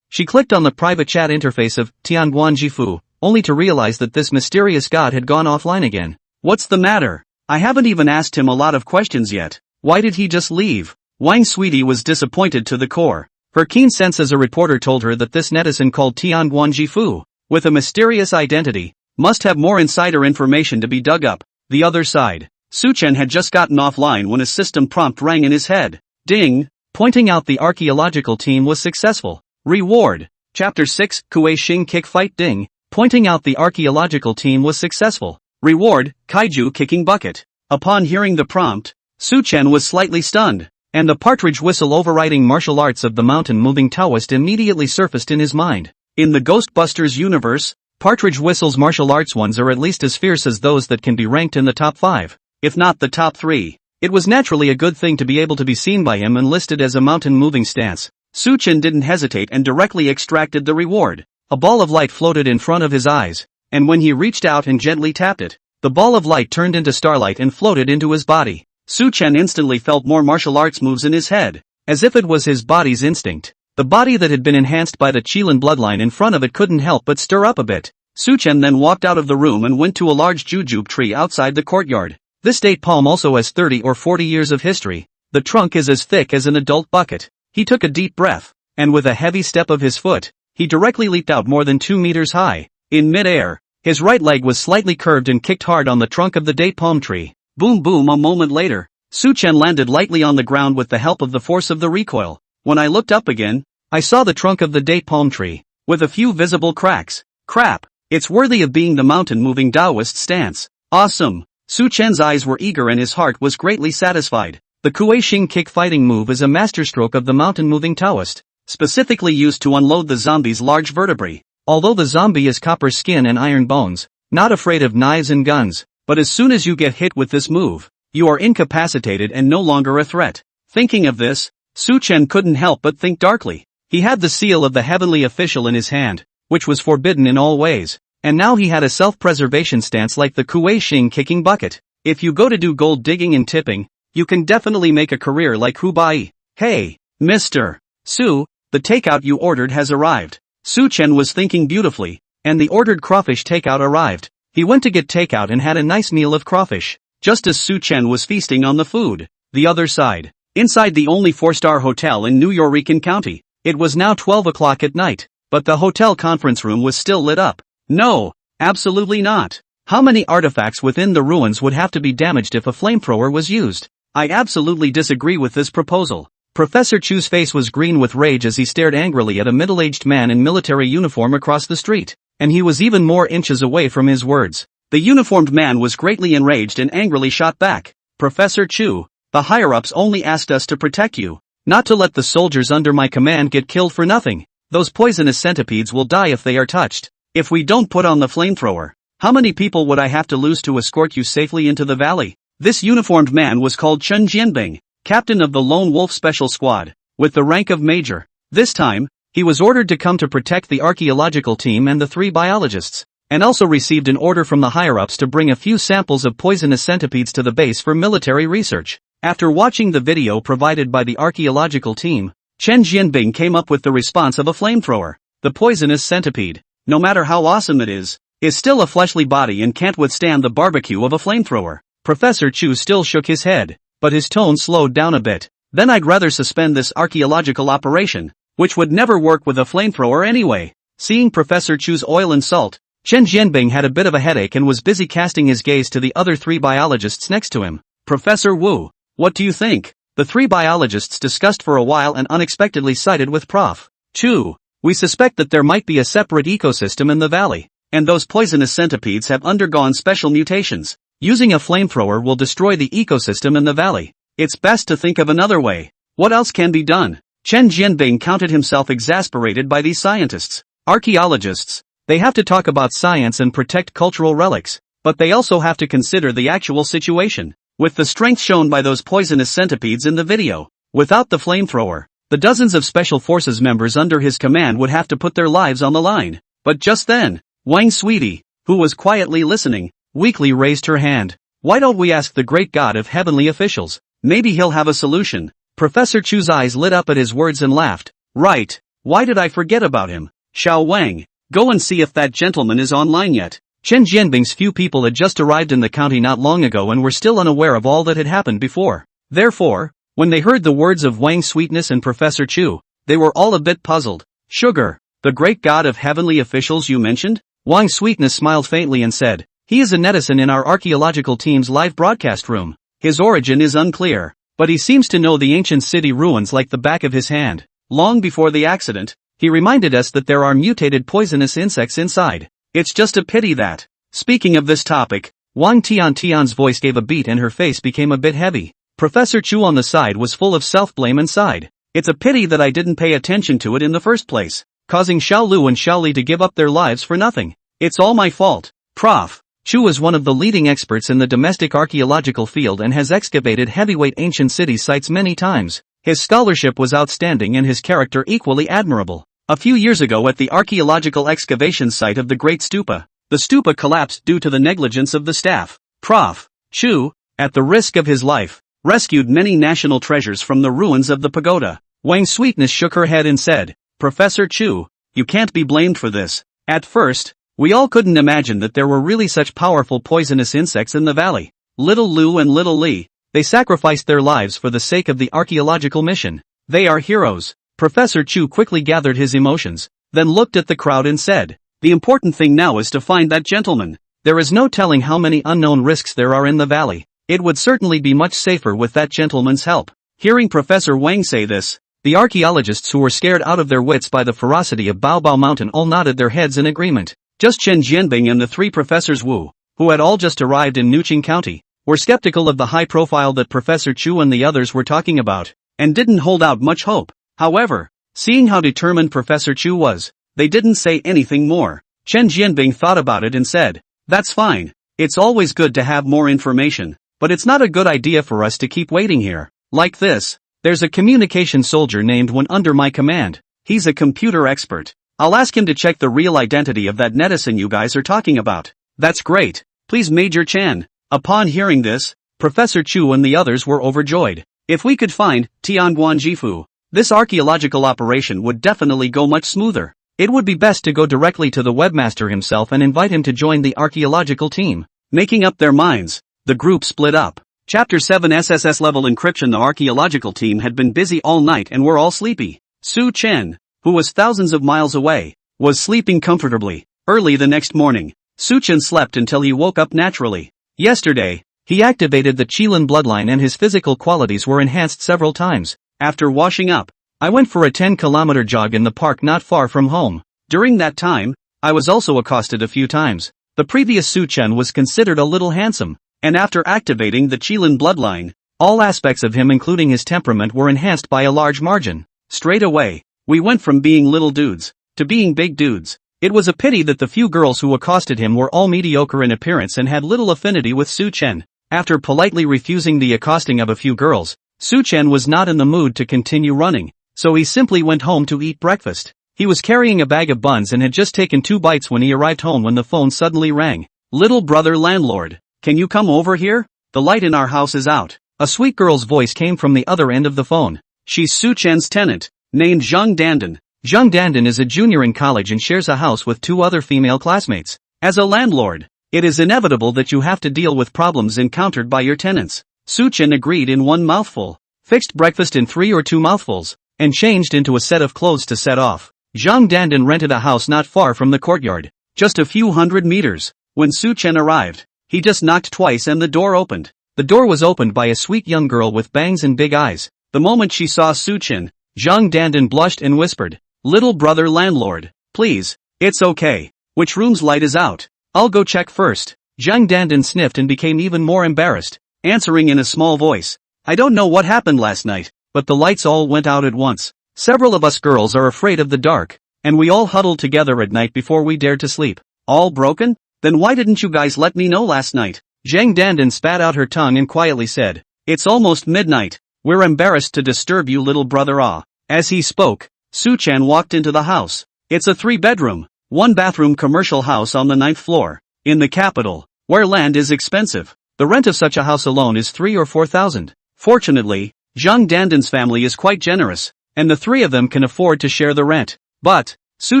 She clicked on the private chat interface of Tianguan Jifu, only to realize that this mysterious god had gone offline again. What's the matter? I haven't even asked him a lot of questions yet. Why did he just leave? Wang Sweetie was disappointed to the core. Her keen sense as a reporter told her that this netizen called Tianguan Jifu, with a mysterious identity, must have more insider information to be dug up. The other side. Su Chen had just gotten offline when a system prompt rang in his head. Ding! Pointing out the archaeological team was successful. Reward. Chapter 6, Kuei Xing Kick Fight. Ding! Pointing out the archaeological team was successful. Reward, Kaiju Kicking Bucket. Upon hearing the prompt, Su Chen was slightly stunned, and the Partridge Whistle overriding martial arts of the mountain-moving Taoist immediately surfaced in his mind. In the Ghostbusters universe, Partridge Whistle's martial arts ones are at least as fierce as those that can be ranked in the top 5. If not the top 3. It was naturally a good thing to be able to be seen by him and listed as a mountain-moving stance. Su Chen didn't hesitate and directly extracted the reward. A ball of light floated in front of his eyes, and when he reached out and gently tapped it, the ball of light turned into starlight and floated into his body. Su Chen instantly felt more martial arts moves in his head, as if it was his body's instinct. The body that had been enhanced by the Qilin bloodline in front of it couldn't help but stir up a bit. Su Chen then walked out of the room and went to a large jujube tree outside the courtyard. This date palm also has 30 or 40 years of history. The trunk is as thick as an adult bucket. He took a deep breath, and with a heavy step of his foot, he directly leaped out more than 2 meters high. In mid-air, his right leg was slightly curved and kicked hard on the trunk of the date palm tree. Boom boom. A moment later, Su Chen landed lightly on the ground with the help of the force of the recoil. When I looked up again, I saw the trunk of the date palm tree, with a few visible cracks. Crap, it's worthy of being the mountain-moving Taoist stance. Awesome. Su Chen's eyes were eager and his heart was greatly satisfied. The Kuei Xing Kick fighting move is a masterstroke of the mountain-moving Taoist, specifically used to unload the zombie's large vertebrae. Although the zombie is copper skin and iron bones, not afraid of knives and guns, but as soon as you get hit with this move, you are incapacitated and no longer a threat. Thinking of this, Su Chen couldn't help but think darkly. He had the seal of the heavenly official in his hand, which was forbidden in all ways. And now he had a self-preservation stance like the Kuei Xing Kicking Bucket. If you go to do gold digging and tipping, You can definitely make a career like Hubai. Hey, Mr. Su, the takeout you ordered has arrived. Su Chen was thinking beautifully, and the ordered crawfish takeout arrived. He went to get takeout and had a nice meal of crawfish, just as Su Chen was feasting on the food. The other side. Inside the only 4-star hotel in New Yorican County, it was now 12 o'clock at night, but the hotel conference room was still lit up. No, absolutely not. How many artifacts within the ruins would have to be damaged if a flamethrower was used? I absolutely disagree with this proposal. Professor Chu's face was green with rage as he stared angrily at a middle-aged man in military uniform across the street, and he was even more inches away from his words. The uniformed man was greatly enraged and angrily shot back. Professor Chu, the higher-ups only asked us to protect you, not to let the soldiers under my command get killed for nothing. Those poisonous centipedes will die if they are touched. If we don't put on the flamethrower, how many people would I have to lose to escort you safely into the valley? This uniformed man was called Chen Jianbing, captain of the Lone Wolf Special Squad, with the rank of major. This time, he was ordered to come to protect the archaeological team and the 3 biologists, and also received an order from the higher-ups to bring a few samples of poisonous centipedes to the base for military research. After watching the video provided by the archaeological team, Chen Jianbing came up with the response of a flamethrower. The poisonous centipede, no matter how awesome it is still a fleshly body and can't withstand the barbecue of a flamethrower. Professor Chu still shook his head, but his tone slowed down a bit. Then I'd rather suspend this archaeological operation, which would never work with a flamethrower anyway. Seeing Professor Chu's oil and salt, Chen Jianbing had a bit of a headache and was busy casting his gaze to the other 3 biologists next to him. Professor Wu, what do you think? The 3 biologists discussed for a while and unexpectedly sided with Prof. Chu. We suspect that there might be a separate ecosystem in the valley, and those poisonous centipedes have undergone special mutations. Using a flamethrower will destroy the ecosystem in the valley. It's best to think of another way. What else can be done? Chen Jianbing counted himself exasperated by these scientists. Archaeologists. They have to talk about science and protect cultural relics, but they also have to consider the actual situation. With the strength shown by those poisonous centipedes in the video, without the flamethrower, the dozens of Special Forces members under his command would have to put their lives on the line. But just then, Wang Sweetie, who was quietly listening, weakly raised her hand. Why don't we ask the great god of heavenly officials? Maybe he'll have a solution. Professor Chu's eyes lit up at his words and laughed. Right, why did I forget about him? Xiao Wang, go and see if that gentleman is online yet. Chen Jianbing's few people had just arrived in the county not long ago and were still unaware of all that had happened before. Therefore, when they heard the words of Wang Sweetness and Professor Chu, they were all a bit puzzled. Sugar, the great god of heavenly officials you mentioned? Wang Sweetness smiled faintly and said, he is a netizen in our archaeological team's live broadcast room. His origin is unclear, but he seems to know the ancient city ruins like the back of his hand. Long before the accident, he reminded us that there are mutated poisonous insects inside. It's just a pity that. Speaking of this topic, Wang Tian's voice gave a beat and her face became a bit heavy. Professor Chu on the side was full of self-blame and sighed. It's a pity that I didn't pay attention to it in the first place, causing Xiaolu and Xiaoli to give up their lives for nothing. It's all my fault. Prof. Chu is one of the leading experts in the domestic archaeological field and has excavated heavyweight ancient city sites many times. His scholarship was outstanding and his character equally admirable. A few years ago at the archaeological excavation site of the Great Stupa, the stupa collapsed due to the negligence of the staff. Prof. Chu, at the risk of his life, rescued many national treasures from the ruins of the pagoda. Wang Sweetness shook her head and said, Professor Chu, you can't be blamed for this. At first, we all couldn't imagine that there were really such powerful poisonous insects in the valley. Little Lu and Little Li, they sacrificed their lives for the sake of the archaeological mission. They are heroes. Professor Chu quickly gathered his emotions, then looked at the crowd and said, the important thing now is to find that gentleman. There is no telling how many unknown risks there are in the valley. It would certainly be much safer with that gentleman's help. Hearing Professor Wang say this, the archaeologists who were scared out of their wits by the ferocity of Baobao Mountain all nodded their heads in agreement. Just Chen Jianbing and the 3 Professors Wu, who had all just arrived in Nuqing County, were skeptical of the high profile that Professor Chu and the others were talking about, and didn't hold out much hope. However, seeing how determined Professor Chu was, they didn't say anything more. Chen Jianbing thought about it and said, that's fine. It's always good to have more information, but it's not a good idea for us to keep waiting here. Like this, there's a communication soldier named Wen under my command. He's a computer expert. I'll ask him to check the real identity of that netizen you guys are talking about. That's great. Please Major Chan. Upon hearing this, Professor Chu and the others were overjoyed. If we could find Tianguan Jifu, this archaeological operation would definitely go much smoother. It would be best to go directly to the webmaster himself and invite him to join the archaeological team. Making up their minds, the group split up. Chapter 7 SSS level encryption. The archaeological team had been busy all night and were all sleepy. Su Chen, who was thousands of miles away, was sleeping comfortably. Early the next morning, Su Chen slept until he woke up naturally. Yesterday, he activated the Qilin bloodline and his physical qualities were enhanced several times. After washing up, I went for a 10-kilometer jog in the park not far from home. During that time, I was also accosted a few times. The previous Su Chen was considered a little handsome, and after activating the Qilin bloodline, all aspects of him including his temperament were enhanced by a large margin. Straight away, we went from being little dudes to being big dudes. It was a pity that the few girls who accosted him were all mediocre in appearance and had little affinity with Su Chen. After politely refusing the accosting of a few girls, Su Chen was not in the mood to continue running, so he simply went home to eat breakfast. He was carrying a bag of buns and had just taken 2 bites when he arrived home when the phone suddenly rang. "Little brother landlord, can you come over here? The light in our house is out." A sweet girl's voice came from the other end of the phone. She's Su Chen's tenant, named Zhang Dandan. Zhang Dandan is a junior in college and shares a house with 2 other female classmates. As a landlord, it is inevitable that you have to deal with problems encountered by your tenants. Su Chen agreed in 1 mouthful, fixed breakfast in 3 or 2 mouthfuls, and changed into a set of clothes to set off. Zhang Dandan rented a house not far from the courtyard, just a few hundred meters. When Su Chen arrived, he just knocked twice and the door opened. The door was opened by a sweet young girl with bangs and big eyes. The moment she saw Su Chen, Zhang Dandan blushed and whispered, "Little brother landlord, please, it's okay. Which room's light is out? I'll go check first." Zhang Dandan sniffed and became even more embarrassed, answering in a small voice, "I don't know what happened last night, but the lights all went out at once. Several of us girls are afraid of the dark, and we all huddled together at night before we dared to sleep." "All broken? Then why didn't you guys let me know last night?" Zhang Dandan spat out her tongue and quietly said, "It's almost midnight. We're embarrassed to disturb you, little brother." As he spoke, Su Chen walked into the house. It's a 3-bedroom, 1-bathroom commercial house on the 9th floor, in the capital, where land is expensive. The rent of such a house alone is 3 or 4,000. Fortunately, Zhang Dandan's family is quite generous, and the 3 of them can afford to share the rent. But, Su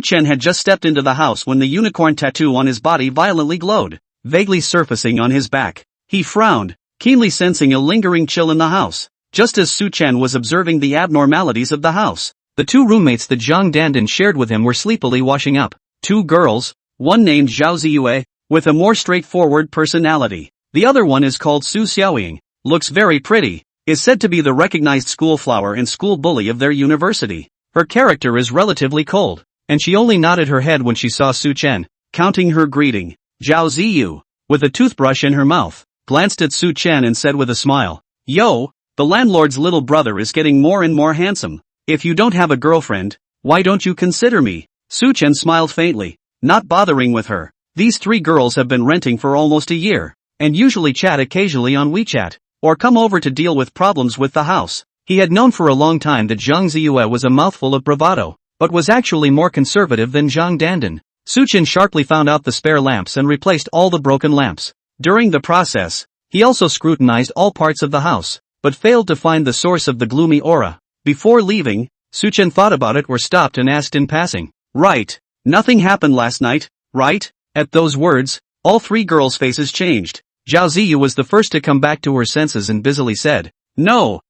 Chen had just stepped into the house when the unicorn tattoo on his body violently glowed, vaguely surfacing on his back. He frowned, keenly sensing a lingering chill in the house. Just as Su Chen was observing the abnormalities of the house, the 2 roommates that Zhang Dandan shared with him were sleepily washing up. 2 girls, one named Zhao Ziyue, with a more straightforward personality. The other one is called Su Xiaoying, looks very pretty, is said to be the recognized school flower and school bully of their university. Her character is relatively cold, and she only nodded her head when she saw Su Chen, counting her greeting. Zhao Ziyu, with a toothbrush in her mouth, glanced at Su Chen and said with a smile, "Yo, the landlord's little brother is getting more and more handsome. If you don't have a girlfriend, why don't you consider me?" Su Chen smiled faintly, not bothering with her. These 3 girls have been renting for almost a year, and usually chat occasionally on WeChat, or come over to deal with problems with the house. He had known for a long time that Zhang Ziyue was a mouthful of bravado, but was actually more conservative than Zhang Dandan. Su Chen sharply found out the spare lamps and replaced all the broken lamps. During the process, he also scrutinized all parts of the house, but failed to find the source of the gloomy aura. Before leaving, Su Chen thought about it or stopped and asked in passing, "Right, nothing happened last night, right?" At those words, all 3 girls' faces changed. Zhao Ziyu was the first to come back to her senses and busily said, No,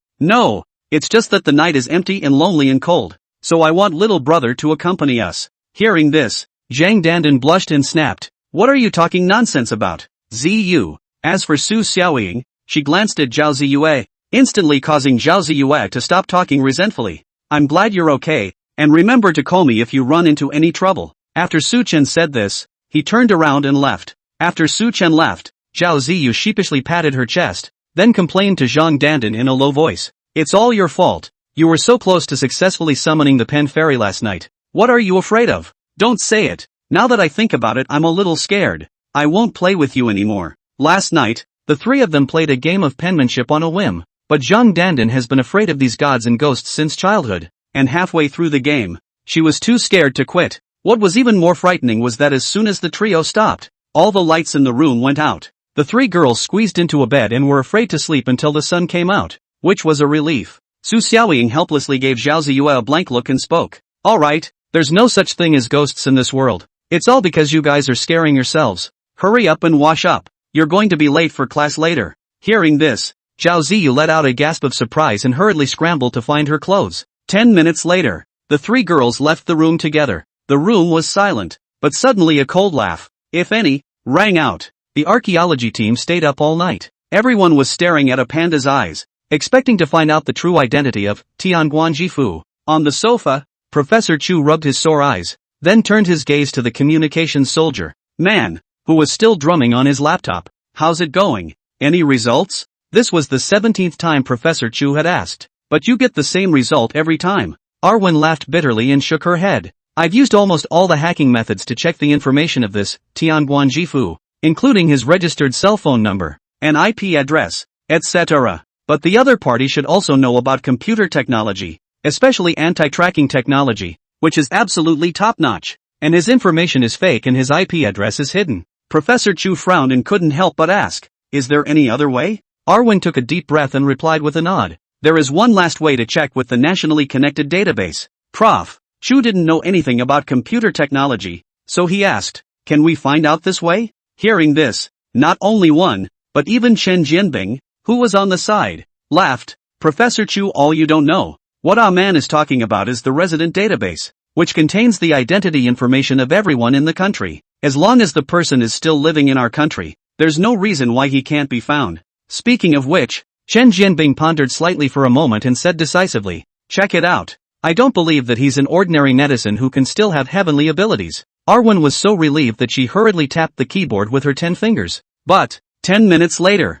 it's just that the night is empty and lonely and cold, so I want little brother to accompany us." Hearing this, Zhang Dandan blushed and snapped, "What are you talking nonsense about, Ziyu?" As for Su Xiaoying, she glanced at Zhao Ziyue, instantly causing Zhao Ziyue to stop talking resentfully. "I'm glad you're okay, and remember to call me if you run into any trouble." After Su Chen said this, he turned around and left. After Su Chen left, Zhao Ziyu sheepishly patted her chest, then complained to Zhang Dandan in a low voice, "It's all your fault. You were so close to successfully summoning the pen fairy last night. What are you afraid of? Don't say it. Now that I think about it, I'm a little scared. I won't play with you anymore." Last night, the 3 of them played a game of penmanship on a whim, but Zhang Dandan has been afraid of these gods and ghosts since childhood, and halfway through the game, she was too scared to quit. What was even more frightening was that as soon as the trio stopped, all the lights in the room went out. The three girls squeezed into a bed and were afraid to sleep until the sun came out, which was a relief. Su Xiaoying helplessly gave Zhao Ziyue a blank look and spoke. Alright, there's no such thing as ghosts in this world. It's all because you guys are scaring yourselves. Hurry up and wash up. You're going to be late for class later. Hearing this, Zhao Ziyu let out a gasp of surprise and hurriedly scrambled to find her clothes. 10 minutes later, the three girls left the room together. The room was silent, but suddenly a cold laugh, if any, rang out. The archaeology team stayed up all night. Everyone was staring at a panda's eyes, expecting to find out the true identity of Tianguan Jifu. On the sofa, Professor Chu rubbed his sore eyes, then turned his gaze to the communications soldier, man, who was still drumming on his laptop. How's it going? Any results? This was the 17th time Professor Chu had asked. But you get the same result every time. Arwen laughed bitterly and shook her head. I've used almost all the hacking methods to check the information of this Tianguan Jifu, including his registered cell phone number, an IP address, etc. But the other party should also know about computer technology, especially anti-tracking technology, which is absolutely top-notch. And his information is fake and his IP address is hidden. Professor Chu frowned and couldn't help but ask, is there any other way? Arwen took a deep breath and replied with a nod. There is one last way to check with the nationally connected database. Prof. Chu didn't know anything about computer technology, so he asked, can we find out this way? Hearing this, not only one, but even Chen Jianbing, who was on the side, laughed. Professor Chu, all you don't know. What our man is talking about is the resident database, which contains the identity information of everyone in the country. As long as the person is still living in our country, there's no reason why he can't be found. Speaking of which, Chen Jianbing pondered slightly for a moment and said decisively, check it out. I don't believe that he's an ordinary netizen who can still have heavenly abilities. Arwen was so relieved that she hurriedly tapped the keyboard with her 10 fingers. But, 10 minutes later,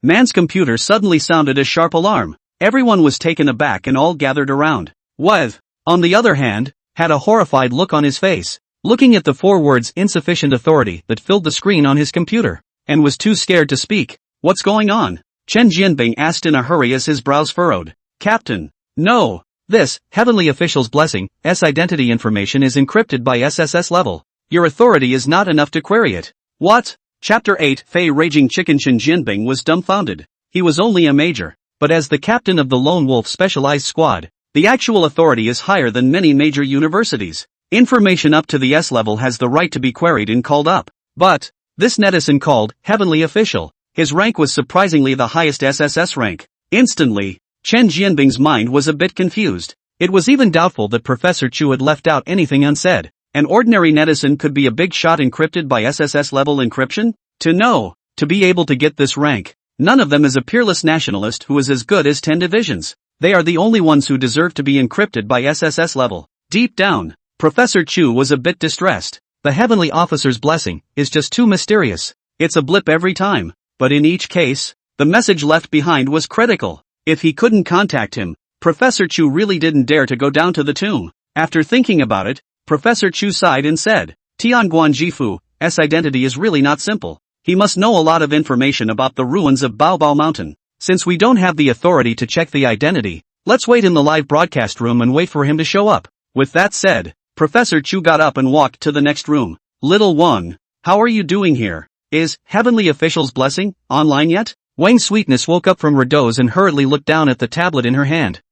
man's computer suddenly sounded a sharp alarm. Everyone was taken aback and all gathered around. Weth, on the other hand, had a horrified look on his face, looking at the 4 words insufficient authority that filled the screen on his computer, and was too scared to speak. What's going on? Chen Jianbing asked in a hurry as his brows furrowed. Captain. No. This, heavenly official's blessing, identity information is encrypted by SSS level. Your authority is not enough to query it. What? Chapter 8 Fei Raging Chicken. Chen Jianbing was dumbfounded. He was only a major, but as the captain of the Lone Wolf Specialized Squad, the actual authority is higher than many major universities. Information up to the S level has the right to be queried and called up. But, this netizen called, heavenly official, his rank was surprisingly the highest SSS rank. Instantly, Chen Jianbing's mind was a bit confused. It was even doubtful that Professor Chu had left out anything unsaid. An ordinary netizen could be a big shot encrypted by SSS level encryption? To be able to get this rank, none of them is a peerless nationalist who is as good as 10 divisions. They are the only ones who deserve to be encrypted by SSS level. Deep down, Professor Chu was a bit distressed. The heavenly officer's blessing is just too mysterious. It's a blip every time, but in each case, the message left behind was critical. If he couldn't contact him, Professor Chu really didn't dare to go down to the tomb. After thinking about it, Professor Chu sighed and said, Tianguan Jifu's identity is really not simple. He must know a lot of information about the ruins of Baobao Mountain. Since we don't have the authority to check the identity, let's wait in the live broadcast room and wait for him to show up. With that said, Professor Chu got up and walked to the next room. Little Wang, how are you doing here? Is Heavenly Official's blessing online yet? Wang Sweetness woke up from her doze and hurriedly looked down at the tablet in her hand.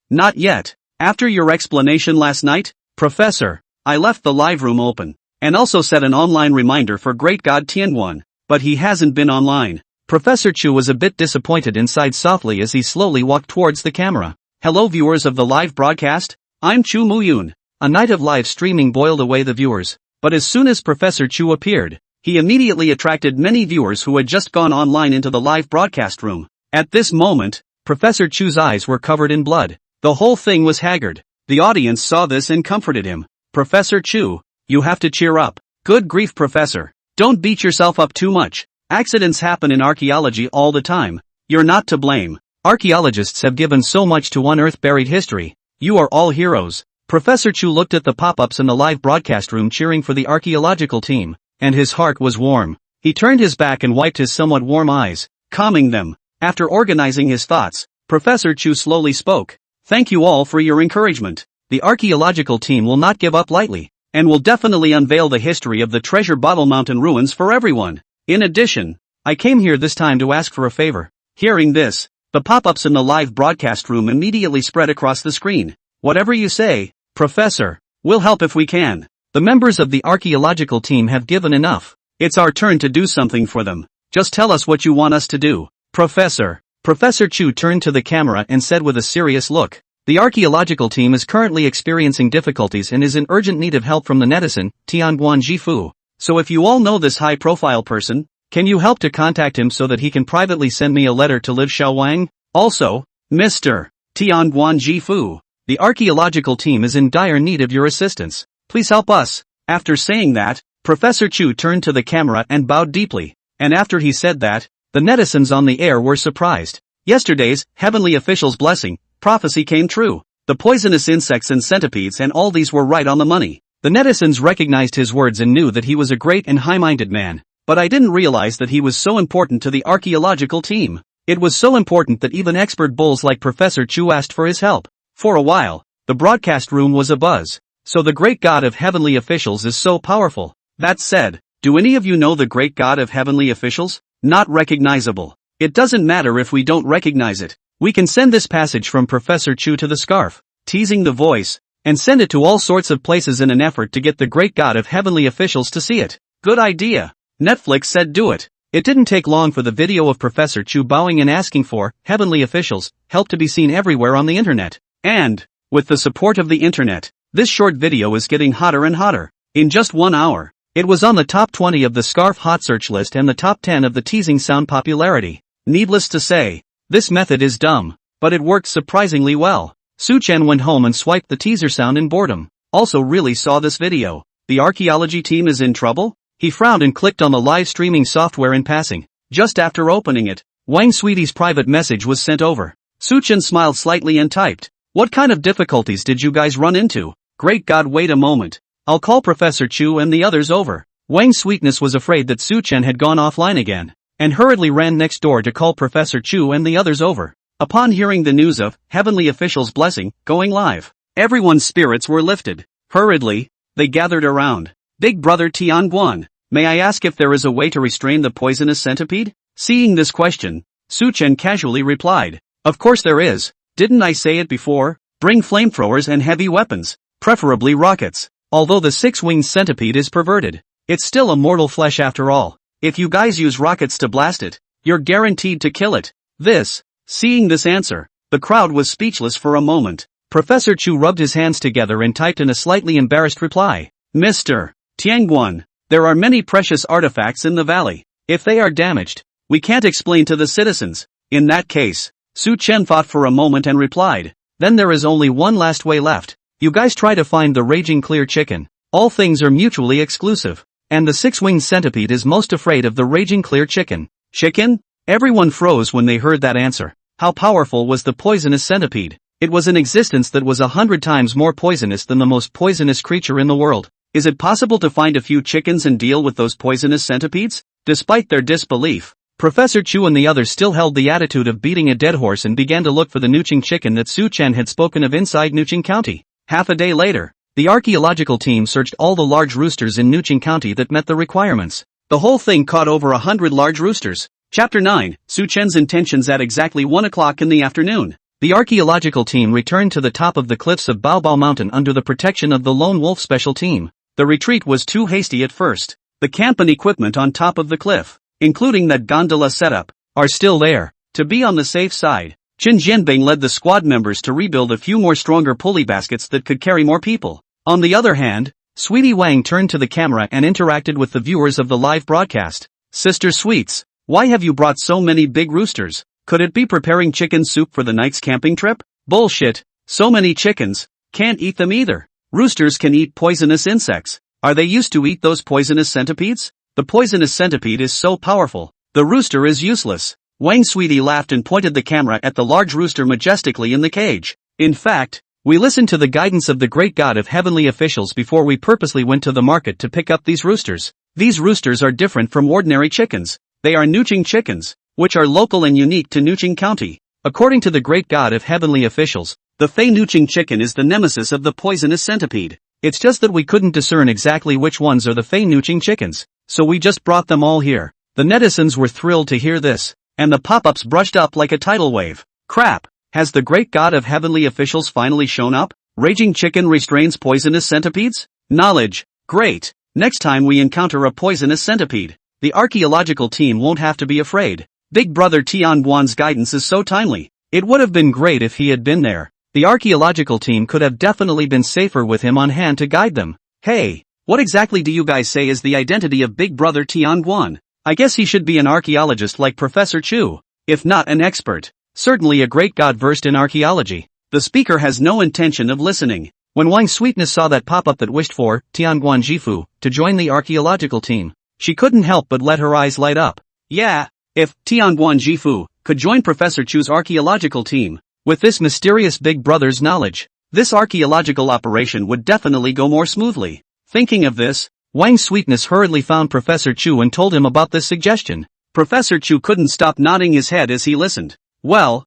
Not yet. After your explanation last night, Professor, I left the live room open, and also set an online reminder for Great God Tianguan, but he hasn't been online. Professor Chu was a bit disappointed and sighed softly as he slowly walked towards the camera. Hello viewers of the live broadcast, I'm Chu Muyun. A night of live streaming boiled away the viewers, but as soon as Professor Chu appeared, he immediately attracted many viewers who had just gone online into the live broadcast room. At this moment, Professor Chu's eyes were covered in blood. The whole thing was haggard. The audience saw this and comforted him. Professor Chu, you have to cheer up. Good grief, Professor. Don't beat yourself up too much. Accidents happen in archaeology all the time. You're not to blame. Archaeologists have given so much to unearth buried history. You are all heroes. Professor Chu looked at the pop-ups in the live broadcast room cheering for the archaeological team, and his heart was warm. He turned his back and wiped his somewhat warm eyes, calming them. After organizing his thoughts, Professor Chu slowly spoke. Thank you all for your encouragement. The archaeological team will not give up lightly, and will definitely unveil the history of the Treasure Bottle Mountain ruins for everyone. In addition, I came here this time to ask for a favor. Hearing this, the pop-ups in the live broadcast room immediately spread across the screen. Whatever you say, Professor, we'll help if we can. The members of the archaeological team have given enough. It's our turn to do something for them. Just tell us what you want us to do. Professor Chu turned to the camera and said with a serious look, the archaeological team is currently experiencing difficulties and is in urgent need of help from the netizen, Tianguan Jifu. So if you all know this high-profile person, can you help to contact him so that he can privately send me a letter to Liv Xiaowang? Also, Mr. Tianguan Jifu, the archaeological team is in dire need of your assistance. Please help us. After saying that, Professor Chu turned to the camera and bowed deeply. And after he said that, the netizens on the air were surprised. Yesterday's heavenly official's blessing, prophecy came true. The poisonous insects and centipedes and all these were right on the money. The netizens recognized his words and knew that he was a great and high-minded man. But I didn't realize that he was so important to the archaeological team. It was so important that even expert bulls like Professor Chu asked for his help. For a while, the broadcast room was abuzz. So the great god of heavenly officials is so powerful. That said, do any of you know the great god of heavenly officials? Not recognizable. It doesn't matter if we don't recognize it. We can send this passage from Professor Chu to the scarf, teasing the voice, and send it to all sorts of places in an effort to get the great god of heavenly officials to see it. Good idea. Netflix said do it. It didn't take long for the video of Professor Chu bowing and asking for heavenly officials help to be seen everywhere on the internet. And, with the support of the internet, this short video is getting hotter and hotter. In just 1 hour, it was on the top 20 of the Scarf Hot Search list and the top 10 of the teasing sound popularity. Needless to say, this method is dumb, but it works surprisingly well. Su Chen went home and swiped the teaser sound in boredom. Also really saw this video. The archaeology team is in trouble? He frowned and clicked on the live streaming software in passing. Just after opening it, Wang Sweetie's private message was sent over. Su Chen smiled slightly and typed, "What kind of difficulties did you guys run into? Great God, wait a moment. I'll call Professor Chu and the others over." Wang Sweetness was afraid that Su Chen had gone offline again, and hurriedly ran next door to call Professor Chu and the others over. Upon hearing the news of heavenly official's blessing going live, everyone's spirits were lifted. Hurriedly, they gathered around. Big brother Tianguan, may I ask if there is a way to restrain the poisonous centipede? Seeing this question, Su Chen casually replied, "Of course there is. Didn't I say it before? Bring flamethrowers and heavy weapons, preferably rockets. Although the six-winged centipede is perverted, it's still a mortal flesh after all. If you guys use rockets to blast it, you're guaranteed to kill it." Seeing this answer, the crowd was speechless for a moment. Professor Chu rubbed his hands together and typed in a slightly embarrassed reply, "Mr. Tianguan, there are many precious artifacts in the valley. If they are damaged, we can't explain to the citizens." In that case, Su Chen thought for a moment and replied, "Then there is only one last way left. You guys try to find the raging clear chicken. All things are mutually exclusive. And the six-winged centipede is most afraid of the raging clear chicken." Chicken? Everyone froze when they heard that answer. How powerful was the poisonous centipede? It was an existence that was 100 times more poisonous than the most poisonous creature in the world. Is it possible to find a few chickens and deal with those poisonous centipedes? Despite their disbelief, Professor Chu and the others still held the attitude of beating a dead horse and began to look for the Nuqing chicken that Su Chen had spoken of inside Nuqing County. Half a day later, the archaeological team searched all the large roosters in Nuqing County that met the requirements. The whole thing caught over 100 large roosters. Chapter 9, Su Chen's intentions at exactly 1 o'clock in the afternoon. The archaeological team returned to the top of the cliffs of Baobao Mountain under the protection of the Lone Wolf Special Team. The retreat was too hasty at first. The camp and equipment on top of the cliff, including that gondola setup, are still there. To be on the safe side, Qin Jianbing led the squad members to rebuild a few more stronger pulley baskets that could carry more people. On the other hand, Sweetie Wang turned to the camera and interacted with the viewers of the live broadcast. "Sister Sweets, why have you brought so many big roosters? Could it be preparing chicken soup for the night's camping trip?" "Bullshit, so many chickens, can't eat them either. Roosters can eat poisonous insects. Are they used to eat those poisonous centipedes? The poisonous centipede is so powerful, the rooster is useless." Wang Sweetie laughed and pointed the camera at the large rooster majestically in the cage. "In fact, we listened to the guidance of the great god of heavenly officials before we purposely went to the market to pick up these roosters. These roosters are different from ordinary chickens. They are Nuqing chickens, which are local and unique to Nuqing County. According to the great god of heavenly officials, the Fei Nuqing chicken is the nemesis of the poisonous centipede. It's just that we couldn't discern exactly which ones are the Fei Nuqing chickens, so we just brought them all here. The netizens were thrilled to hear this, and the pop-ups brushed up like a tidal wave. Crap! Has the great god of heavenly officials finally shown up? Raging chicken restrains poisonous centipedes? Knowledge. Great! Next time we encounter a poisonous centipede, the archaeological team won't have to be afraid. Big Brother Tianguan's guidance is so timely. It would have been great if he had been there. The archaeological team could have definitely been safer with him on hand to guide them. Hey, what exactly do you guys say is the identity of Big Brother Tianguan? I guess he should be an archaeologist like Professor Chu, if not an expert. Certainly a great god versed in archaeology. The speaker has no intention of listening. When Wang Sweetness saw that pop-up that wished for Tianguan Jifu to join the archaeological team, she couldn't help but let her eyes light up. Yeah, if Tianguan Jifu could join Professor Chu's archaeological team, with this mysterious Big Brother's knowledge, this archaeological operation would definitely go more smoothly. Thinking of this, Wang Sweetness hurriedly found Professor Chu and told him about this suggestion. Professor Chu couldn't stop nodding his head as he listened. Well,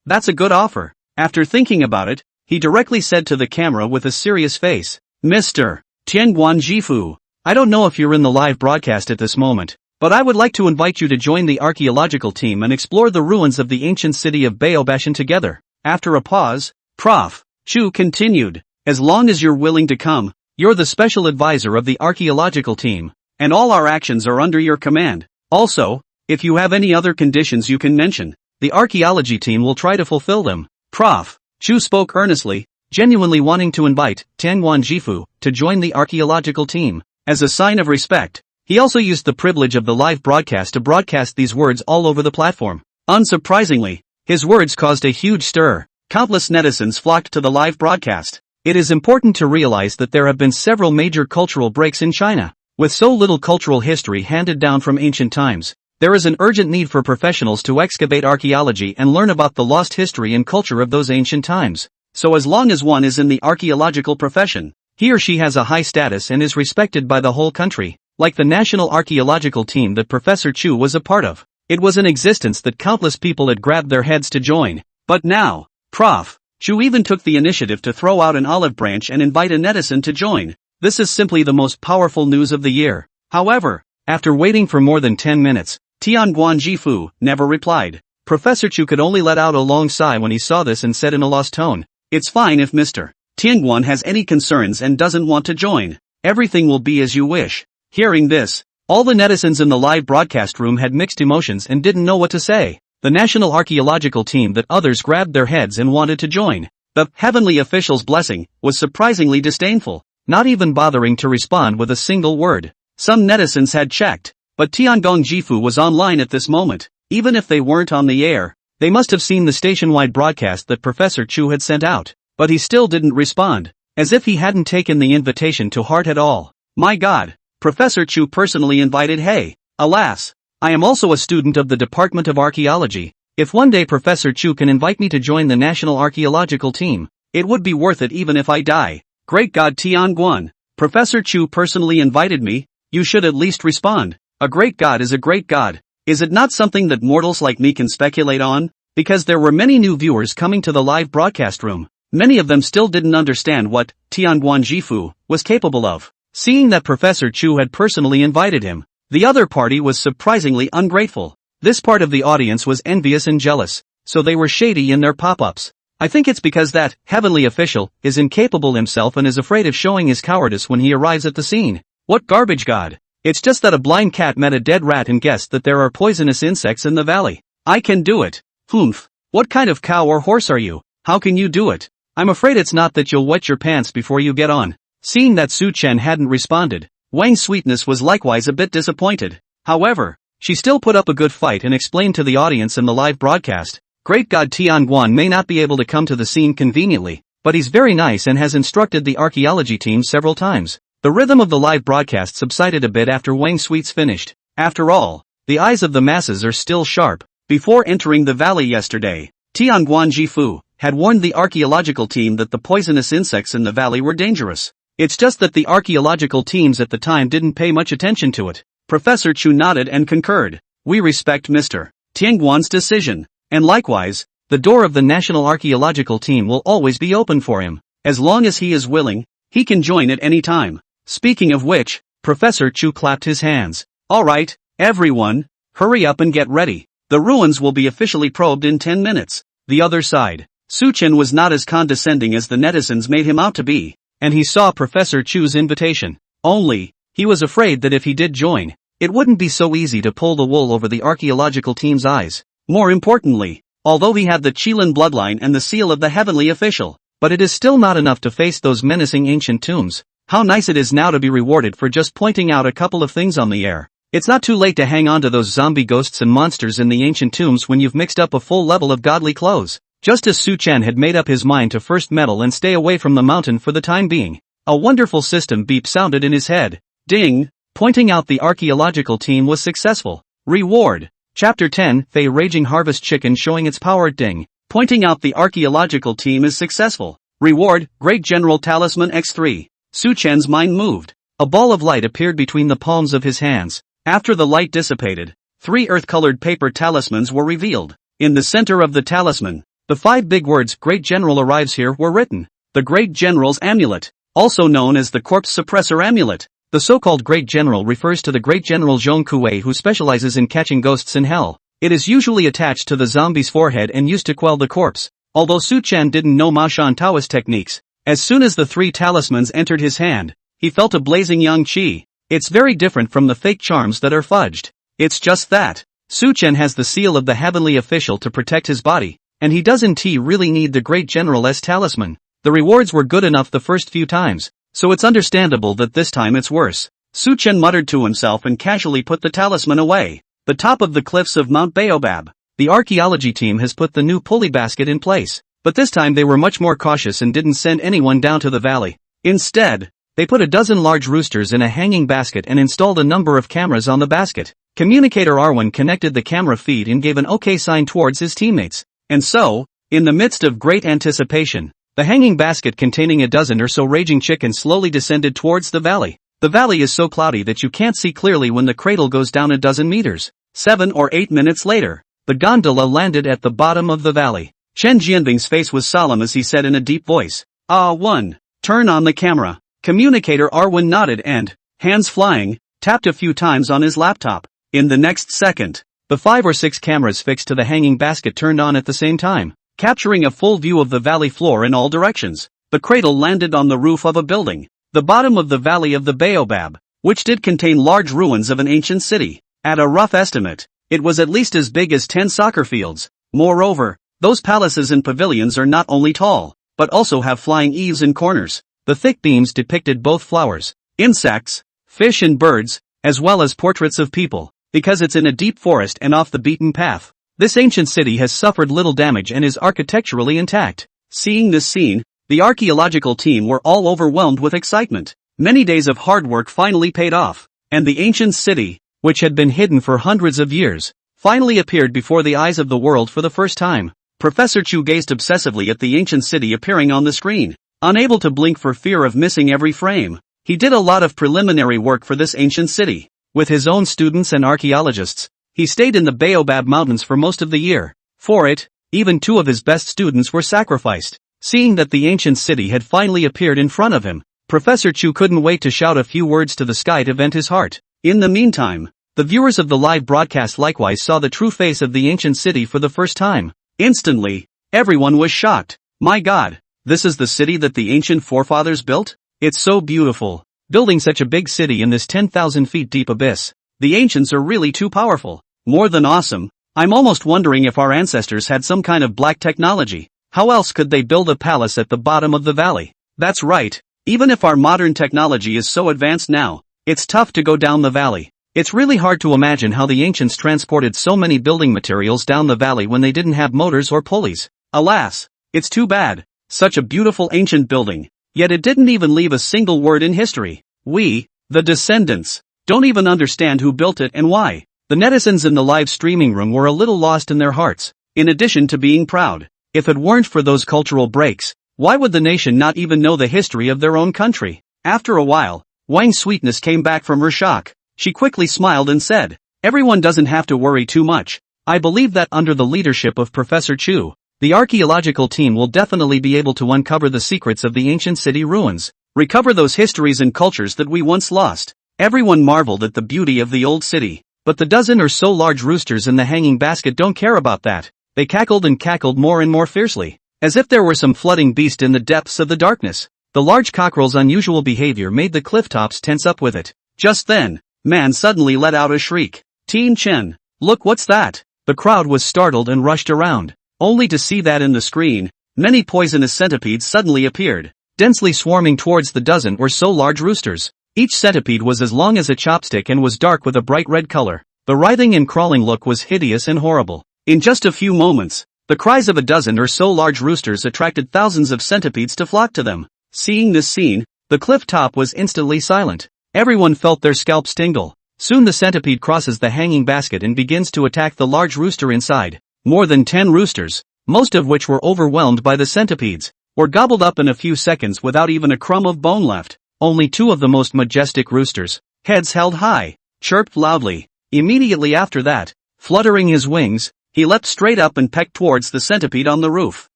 that's a good offer. After thinking about it, he directly said to the camera with a serious face, Mr. Tianguan Jifu, I don't know if you're in the live broadcast at this moment, but I would like to invite you to join the archaeological team and explore the ruins of the ancient city of Baobashan together. After a pause, Prof. Chu continued, as long as you're willing to come, you're the special advisor of the archaeological team, and all our actions are under your command. Also, if you have any other conditions you can mention, the archaeology team will try to fulfill them. Prof. Chu spoke earnestly, genuinely wanting to invite Tianguan Jifu to join the archaeological team. As a sign of respect, he also used the privilege of the live broadcast to broadcast these words all over the platform. Unsurprisingly, his words caused a huge stir. Countless netizens flocked to the live broadcast. It is important to realize that there have been several major cultural breaks in China. With so little cultural history handed down from ancient times, there is an urgent need for professionals to excavate archaeology and learn about the lost history and culture of those ancient times. So as long as one is in the archaeological profession, he or she has a high status and is respected by the whole country, like the national archaeological team that Professor Chu was a part of. It was in existence that countless people had grabbed their heads to join. But now, Prof. Chu even took the initiative to throw out an olive branch and invite a netizen to join. This is simply the most powerful news of the year. However, after waiting for more than 10 minutes, Tianguan Jifu never replied. Professor Chu could only let out a long sigh when he saw this and said in a lost tone, It's fine if Mr. Tianguan has any concerns and doesn't want to join. Everything will be as you wish. Hearing this, all the netizens in the live broadcast room had mixed emotions and didn't know what to say. The national archaeological team that others grabbed their heads and wanted to join. The heavenly official's blessing was surprisingly disdainful, not even bothering to respond with a single word. Some netizens had checked, but Tiangong Jifu was online at this moment. Even if they weren't on the air, they must have seen the station-wide broadcast that Professor Chu had sent out. But he still didn't respond, as if he hadn't taken the invitation to heart at all. My God, Professor Chu personally invited. Hey, alas, I am also a student of the Department of Archaeology. If one day Professor Chu can invite me to join the National Archaeological Team, it would be worth it even if I die. Great God Tianguan, Professor Chu personally invited me, you should at least respond. A great god is a great god. Is it not something that mortals like me can speculate on? Because there were many new viewers coming to the live broadcast room. Many of them still didn't understand what Tianguan Jifu was capable of. Seeing that Professor Chu had personally invited him, the other party was surprisingly ungrateful. This part of the audience was envious and jealous, so they were shady in their pop-ups. I think it's because that heavenly official is incapable himself and is afraid of showing his cowardice when he arrives at the scene. What garbage god? It's just that a blind cat met a dead rat and guessed that there are poisonous insects in the valley. I can do it. Humph. What kind of cow or horse are you? How can you do it? I'm afraid it's not that you'll wet your pants before you get on. Seeing that Su Chen hadn't responded, Wang Sweetness was likewise a bit disappointed. However, she still put up a good fight and explained to the audience in the live broadcast, Great God Tianguan may not be able to come to the scene conveniently, but he's very nice and has instructed the archaeology team several times. The rhythm of the live broadcast subsided a bit after Wang Sweets finished. After all, the eyes of the masses are still sharp. Before entering the valley yesterday, Tianguan Jifu had warned the archaeological team that the poisonous insects in the valley were dangerous. It's just that the archaeological teams at the time didn't pay much attention to it. Professor Chu nodded and concurred. We respect Mr. Tianguan's decision, and likewise, the door of the National Archaeological Team will always be open for him. As long as he is willing, he can join at any time. Speaking of which, Professor Chu clapped his hands. Alright, Everyone, hurry up and get ready. The ruins will be officially probed in 10 minutes. The other side. Qilin was not as condescending as the netizens made him out to be, and he saw Professor Chu's invitation. Only, he was afraid that if he did join, it wouldn't be so easy to pull the wool over the archaeological team's eyes. More importantly, although he had the Qilin bloodline and the seal of the heavenly official, but it is still not enough to face those menacing ancient tombs. How nice it is now to be rewarded for just pointing out a couple of things on the air. It's not too late to hang on to those zombie ghosts and monsters in the ancient tombs when you've mixed up a full level of godly clothes. Just as Qilin had made up his mind to first meddle and stay away from the mountain for the time being, a wonderful system beep sounded in his head. Ding! Pointing out the archaeological team was successful. Reward. Chapter 10, Fey Raging Harvest Chicken showing its power. Ding! Pointing out the archaeological team is successful. Reward, Great General Talisman X3. Qilин's mind moved. A ball of light appeared between the palms of his hands. After the light dissipated, 3 earth-colored paper talismans were revealed. In the center of the talisman, the 5 big words "Great General arrives here" were written. The Great General's Amulet, also known as the Corpse Suppressor Amulet. The so-called Great General refers to the Great General Zhong Kuei who specializes in catching ghosts in hell. It is usually attached to the zombie's forehead and used to quell the corpse. Although Qilin didn't know Ma Shan Taoist techniques, as soon as the 3 talismans entered his hand, he felt a blazing yang qi. It's very different from the fake charms that are fudged. It's just that Qilin has the seal of the heavenly official to protect his body, and he doesn't really need the Great General's talisman. The rewards were good enough the first few times, so it's understandable that this time it's worse. Qilin muttered to himself and casually put the talisman away. The top of the cliffs of Mount Baobab. The archaeology team has put the new pulley basket in place, but this time they were much more cautious and didn't send anyone down to the valley. Instead, they put a dozen large roosters in a hanging basket and installed a number of cameras on the basket. Communicator Arwen connected the camera feed and gave an OK sign towards his teammates. And so, in the midst of great anticipation, the hanging basket containing a dozen or so raging chickens slowly descended towards the valley. The valley is so cloudy that you can't see clearly when the cradle goes down a dozen meters. 7 or 8 minutes later, the gondola landed at the bottom of the valley. Chen Jianbing's face was solemn as he said in a deep voice, "1. Turn on the camera." Communicator Arwen nodded and, hands flying, tapped a few times on his laptop. In the next second, the 5 or 6 cameras fixed to the hanging basket turned on at the same time, capturing a full view of the valley floor in all directions. The cradle landed on the roof of a building, the bottom of the valley of the Baobab, which did contain large ruins of an ancient city. At a rough estimate, it was at least as big as 10 soccer fields. Moreover, those palaces and pavilions are not only tall, but also have flying eaves and corners. The thick beams depicted both flowers, insects, fish and birds, as well as portraits of people. Because it's in a deep forest and off the beaten path, this ancient city has suffered little damage and is architecturally intact. Seeing this scene, the archaeological team were all overwhelmed with excitement. Many days of hard work finally paid off, and the ancient city, which had been hidden for hundreds of years, finally appeared before the eyes of the world for the first time. Professor Chu gazed obsessively at the ancient city appearing on the screen, unable to blink for fear of missing every frame. He did a lot of preliminary work for this ancient city. With his own students and archaeologists, he stayed in the Baobab Mountains for most of the year. For it, even 2 of his best students were sacrificed. Seeing that the ancient city had finally appeared in front of him, Professor Chu couldn't wait to shout a few words to the sky to vent his heart. In the meantime, the viewers of the live broadcast likewise saw the true face of the ancient city for the first time. Instantly, everyone was shocked. My God, this is the city that the ancient forefathers built? It's so beautiful. Building such a big city in this 10,000 feet deep abyss. The ancients are really too powerful. More than awesome. I'm almost wondering if our ancestors had some kind of black technology. How else could they build a palace at the bottom of the valley? That's right. Even if our modern technology is so advanced now, it's tough to go down the valley. It's really hard to imagine how the ancients transported so many building materials down the valley when they didn't have motors or pulleys. Alas, it's too bad. Such a beautiful ancient building, yet it didn't even leave a single word in history. We, the descendants, don't even understand who built it and why. The netizens in the live streaming room were a little lost in their hearts, in addition to being proud. If it weren't for those cultural breaks, why would the nation not even know the history of their own country? After a while, Wang's sweetness came back from her shock. She quickly smiled and said, "Everyone doesn't have to worry too much. I believe that under the leadership of Professor Chu, the archaeological team will definitely be able to uncover the secrets of the ancient city ruins, recover those histories and cultures that we once lost." Everyone marveled at the beauty of the old city. But the dozen or so large roosters in the hanging basket don't care about that. They cackled and cackled more and more fiercely, as if there were some flooding beast in the depths of the darkness. The large cockerel's unusual behavior made the cliff tops tense up with it. Just then, man suddenly let out a shriek. Teen Chen, look, what's that? The crowd was startled and rushed around, only to see that in the screen, many poisonous centipedes suddenly appeared, densely swarming towards the dozen or so large roosters. Each centipede was as long as a chopstick and was dark with a bright red color. The writhing and crawling look was hideous and horrible. In just a few moments, the cries of a dozen or so large roosters attracted thousands of centipedes to flock to them. Seeing this scene, the cliff top was instantly silent. Everyone felt their scalps tingle. Soon the centipede crosses the hanging basket and begins to attack the large rooster inside. More than 10 roosters, most of which were overwhelmed by the centipedes, were gobbled up in a few seconds without even a crumb of bone left. Only 2 of the most majestic roosters, heads held high, chirped loudly. Immediately after that, fluttering his wings, he leapt straight up and pecked towards the centipede on the roof.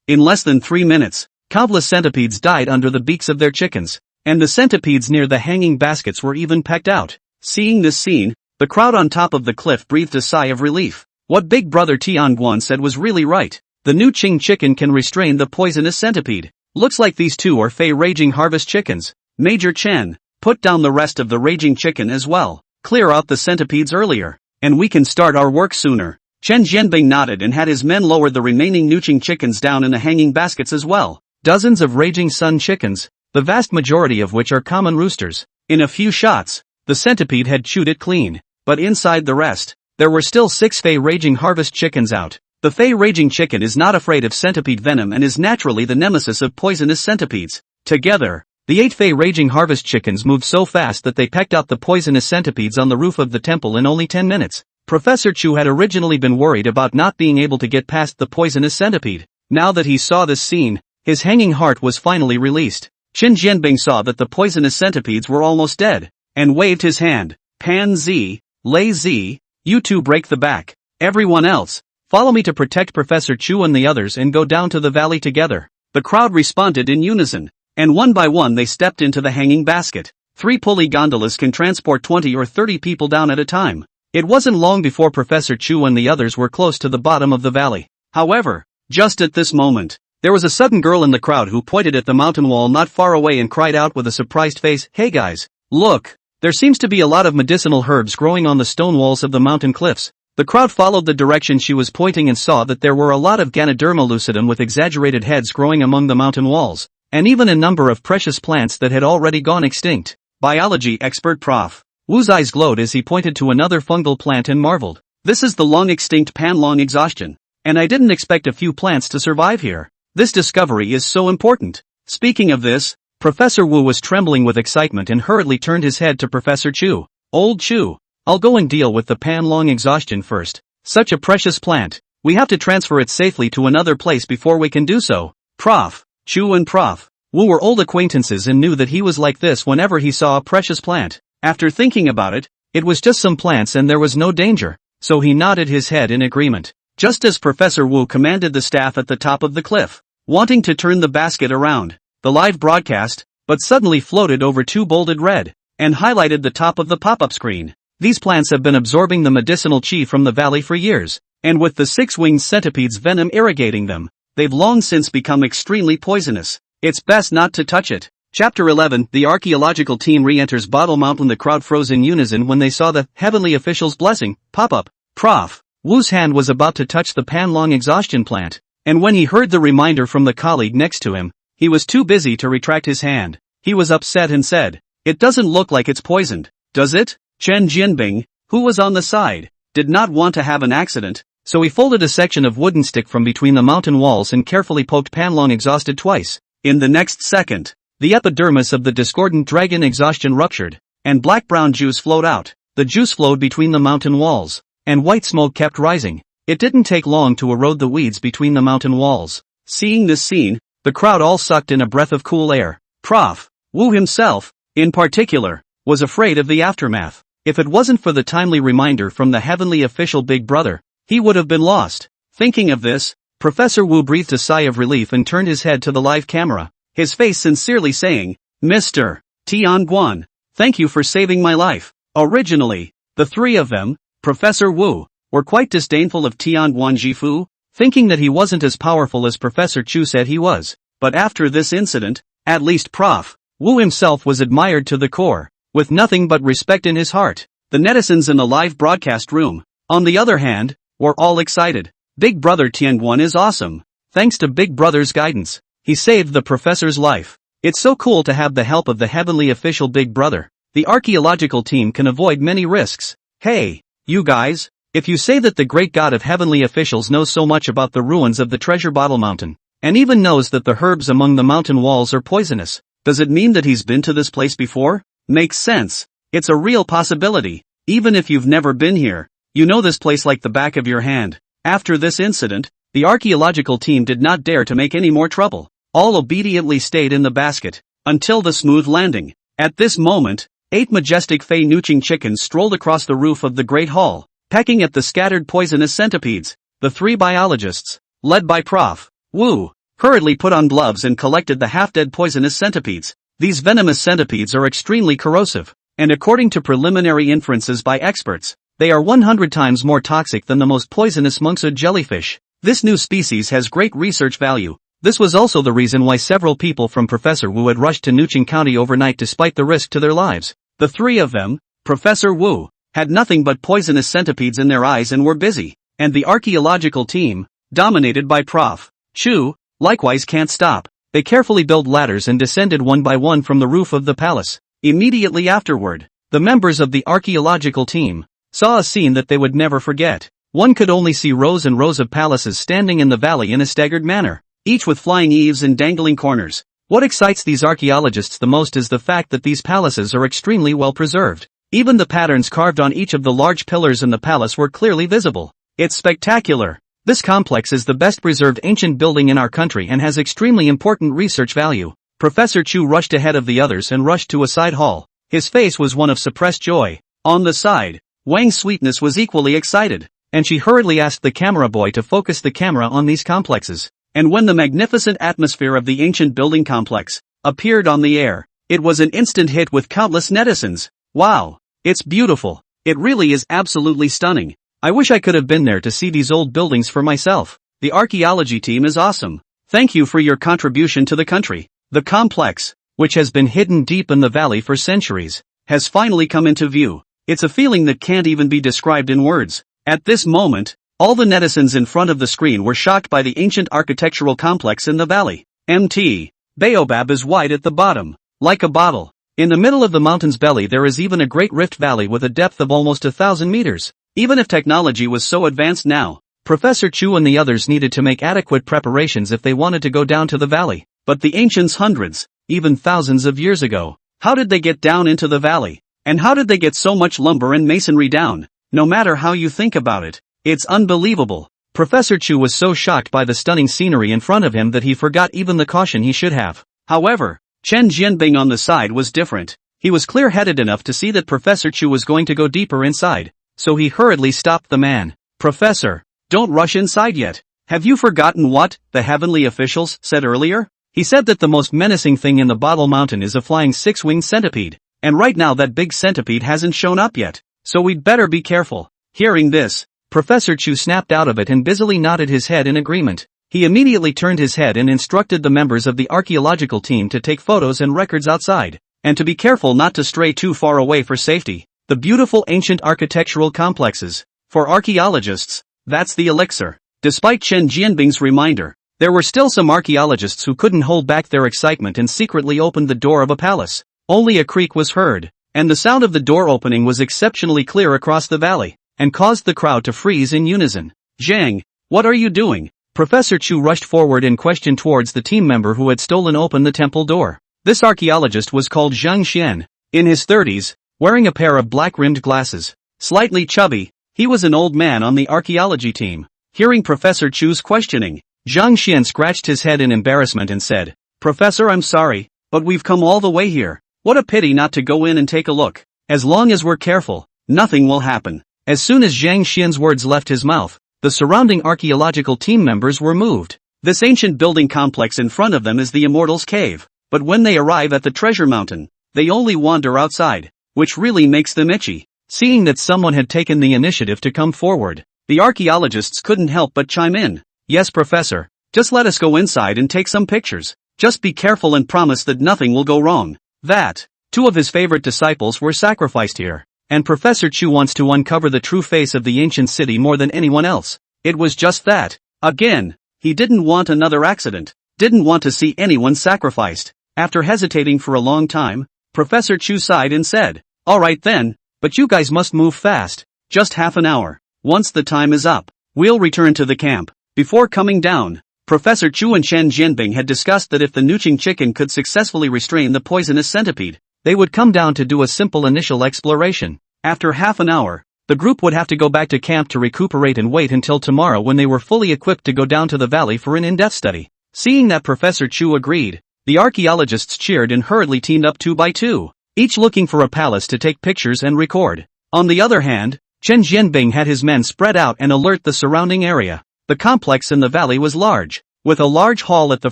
In less than 3 minutes, countless centipedes died under the beaks of their chickens, and the centipedes near the hanging baskets were even pecked out. Seeing this scene, the crowd on top of the cliff breathed a sigh of relief. What Big Brother Tianguan said was really right. The new Qing chicken can restrain the poisonous centipede. Looks like these 2 are Fey Raging Harvest chickens. Major Chen, put down the rest of the raging chicken as well. Clear out the centipedes earlier, and we can start our work sooner. Chen Jianbing nodded and had his men lower the remaining new Qing chickens down in the hanging baskets as well. Dozens of raging sun chickens, the vast majority of which are common roosters. In a few shots, the centipede had chewed it clean, but inside the rest, there were still 6 Fey Raging Harvest chickens out. The Fey Raging chicken is not afraid of centipede venom and is naturally the nemesis of poisonous centipedes. Together, the 8 Fey Raging Harvest chickens moved so fast that they pecked out the poisonous centipedes on the roof of the temple in only 10 minutes. Professor Chu had originally been worried about not being able to get past the poisonous centipede. Now that he saw this scene, his hanging heart was finally released. Qin Jianbing saw that the poisonous centipedes were almost dead, and waved his hand. Pan Zi, Lei Zi, you 2 break the back. Everyone else, follow me to protect Professor Chu and the others and go down to the valley together. The crowd responded in unison, and one by one they stepped into the hanging basket. 3 pulley gondolas can transport 20 or 30 people down at a time. It wasn't long before Professor Chu and the others were close to the bottom of the valley. However, just at this moment, there was a sudden girl in the crowd who pointed at the mountain wall not far away and cried out with a surprised face, "Hey guys, look! There seems to be a lot of medicinal herbs growing on the stone walls of the mountain cliffs." The crowd followed the direction she was pointing and saw that there were a lot of Ganoderma lucidum with exaggerated heads growing among the mountain walls, and even a number of precious plants that had already gone extinct. Biology expert Prof. Wu's eyes glowed as he pointed to another fungal plant and marveled. This is the long-extinct panlong exhaustion, and I didn't expect a few plants to survive here. This discovery is so important. Speaking of this, Professor Wu was trembling with excitement and hurriedly turned his head to Professor Chu. Old Chu, I'll go and deal with the panlong exhaustion first. Such a precious plant, we have to transfer it safely to another place before we can do so. Prof. Chu and Prof. Wu were old acquaintances and knew that he was like this whenever he saw a precious plant. After thinking about it, it was just some plants and there was no danger, so he nodded his head in agreement. Just as Professor Wu commanded the staff at the top of the cliff, wanting to turn the basket around, the live broadcast, but suddenly floated over 2 bolded red, and highlighted the top of the pop-up screen. These plants have been absorbing the medicinal qi from the valley for years, and with the 6-winged centipede's venom irrigating them, they've long since become extremely poisonous. It's best not to touch it. Chapter 11. The archaeological team re-enters Bottle Mountain. The crowd froze in unison when they saw the heavenly official's blessing pop up. Prof. Wu's hand was about to touch the panlong exhaustion plant, and when he heard the reminder from the colleague next to him, he was too busy to retract his hand. He was upset and said, "It doesn't look like it's poisoned, does it?" Chen Jianbing, who was on the side, did not want to have an accident, so he folded a section of wooden stick from between the mountain walls and carefully poked panlong exhausted twice. In the next second, the epidermis of the discordant dragon exhaustion ruptured, and black-brown juice flowed out. The juice flowed between the mountain walls, and white smoke kept rising. It didn't take long to erode the weeds between the mountain walls. Seeing this scene, the crowd all sucked in a breath of cool air. Prof. Wu himself, in particular, was afraid of the aftermath. If it wasn't for the timely reminder from the heavenly official Big Brother, he would have been lost. Thinking of this, Professor Wu breathed a sigh of relief and turned his head to the live camera, his face sincerely saying, "Mr. Tianguan, thank you for saving my life." Originally, the 3 of them, Professor Wu, were quite disdainful of Tianguan Jifu, thinking that he wasn't as powerful as Professor Chu said he was. But after this incident, at least Prof. Wu himself was admired to the core, with nothing but respect in his heart. The netizens in the live broadcast room, on the other hand, were all excited. Big Brother Tianguan is awesome. Thanks to Big Brother's guidance, he saved the professor's life. It's so cool to have the help of the heavenly official Big Brother. The archaeological team can avoid many risks. Hey, you guys, if you say that the great god of heavenly officials knows so much about the ruins of the treasure bottle mountain, and even knows that the herbs among the mountain walls are poisonous, does it mean that he's been to this place before? Makes sense. It's a real possibility. Even if you've never been here, you know this place like the back of your hand. After this incident, the archaeological team did not dare to make any more trouble. All obediently stayed in the basket, until the smooth landing. At this moment, 8 majestic Fei Nuching chickens strolled across the roof of the Great Hall, pecking at the scattered poisonous centipedes. The 3 biologists, led by Prof. Wu, hurriedly put on gloves and collected the half-dead poisonous centipedes. These venomous centipedes are extremely corrosive, and according to preliminary inferences by experts, they are 100 times more toxic than the most poisonous monkshood jellyfish. This new species has great research value. This was also the reason why several people from Professor Wu had rushed to Nuching County overnight despite the risk to their lives. The 3 of them, Professor Wu, had nothing but poisonous centipedes in their eyes and were busy, and the archaeological team, dominated by Prof. Chu, likewise can't stop. They carefully built ladders and descended one by one from the roof of the palace. Immediately afterward, the members of the archaeological team saw a scene that they would never forget. One could only see rows and rows of palaces standing in the valley in a staggered manner, each with flying eaves and dangling corners. What excites these archaeologists the most is the fact that these palaces are extremely well preserved. Even the patterns carved on each of the large pillars in the palace were clearly visible. It's spectacular. This complex is the best preserved ancient building in our country and has extremely important research value. Professor Chu rushed ahead of the others and rushed to a side hall. His face was one of suppressed joy. On the side, Wang's Sweetness was equally excited, and she hurriedly asked the camera boy to focus the camera on these complexes. And when the magnificent atmosphere of the ancient building complex appeared on the air, it was an instant hit with countless netizens. Wow, it's beautiful. It really is absolutely stunning. I wish I could have been there to see these old buildings for myself. The archaeology team is awesome. Thank you for your contribution to the country. The complex, which has been hidden deep in the valley for centuries, has finally come into view. It's a feeling that can't even be described in words. At this moment, all the netizens in front of the screen were shocked by the ancient architectural complex in the valley. MT. Baobab is wide at the bottom, like a bottle. In the middle of the mountain's belly there is even a great rift valley with a depth of almost 1,000 meters. Even if technology was so advanced now, Professor Chu and the others needed to make adequate preparations if they wanted to go down to the valley. But the ancients hundreds, even thousands of years ago, how did they get down into the valley? And how did they get so much lumber and masonry down? No matter how you think about it, it's unbelievable. Professor Chu was so shocked by the stunning scenery in front of him that he forgot even the caution he should have. However, Chen Jianbing on the side was different. He was clear-headed enough to see that Professor Chu was going to go deeper inside, so he hurriedly stopped the man. Professor, don't rush inside yet. Have you forgotten what the heavenly officials said earlier? He said that the most menacing thing in the Bottle Mountain is a flying 6-winged centipede, and right now that big centipede hasn't shown up yet, so we'd better be careful. Hearing this, Professor Chu snapped out of it and busily nodded his head in agreement. He immediately turned his head and instructed the members of the archaeological team to take photos and records outside, and to be careful not to stray too far away for safety. The beautiful ancient architectural complexes. For archaeologists, that's the elixir. Despite Chen Jianbing's reminder, there were still some archaeologists who couldn't hold back their excitement and secretly opened the door of a palace. Only a creak was heard, and the sound of the door opening was exceptionally clear across the valley, and caused the crowd to freeze in unison. Zhang, what are you doing? Professor Chu rushed forward in question towards the team member who had stolen open the temple door. This archaeologist was called Zhang Xian. In his 30s, wearing a pair of black-rimmed glasses, slightly chubby, he was an old man on the archaeology team. Hearing Professor Chu's questioning, Zhang Xian scratched his head in embarrassment and said, "Professor, I'm sorry, but we've come all the way here. What a pity not to go in and take a look. As long as we're careful, nothing will happen." As soon as Zhang Xian's words left his mouth, the surrounding archaeological team members were moved. This ancient building complex in front of them is the Immortals' Cave, but when they arrive at the Treasure Mountain, they only wander outside, which really makes them itchy. Seeing that someone had taken the initiative to come forward, the archaeologists couldn't help but chime in. Yes, Professor. Just let us go inside and take some pictures. Just be careful and promise that nothing will go wrong. That. Two of his favorite disciples were sacrificed here. And Professor Chu wants to uncover the true face of the ancient city more than anyone else. It was just that. Again. He didn't want another accident. Didn't want to see anyone sacrificed. After hesitating for a long time, Professor Chu sighed and said, "Alright then, but you guys must move fast. Just half an hour. Once the time is up, we'll return to the camp." Before coming down, Professor Chu and Chen Jianbing had discussed that if the Nuqing chicken could successfully restrain the poisonous centipede, they would come down to do a simple initial exploration. After half an hour, the group would have to go back to camp to recuperate and wait until tomorrow when they were fully equipped to go down to the valley for an in-depth study. Seeing that Professor Chu agreed, the archaeologists cheered and hurriedly teamed up 2 by 2, each looking for a palace to take pictures and record. On the other hand, Chen Jianbing had his men spread out and alert the surrounding area. The complex in the valley was large, with a large hall at the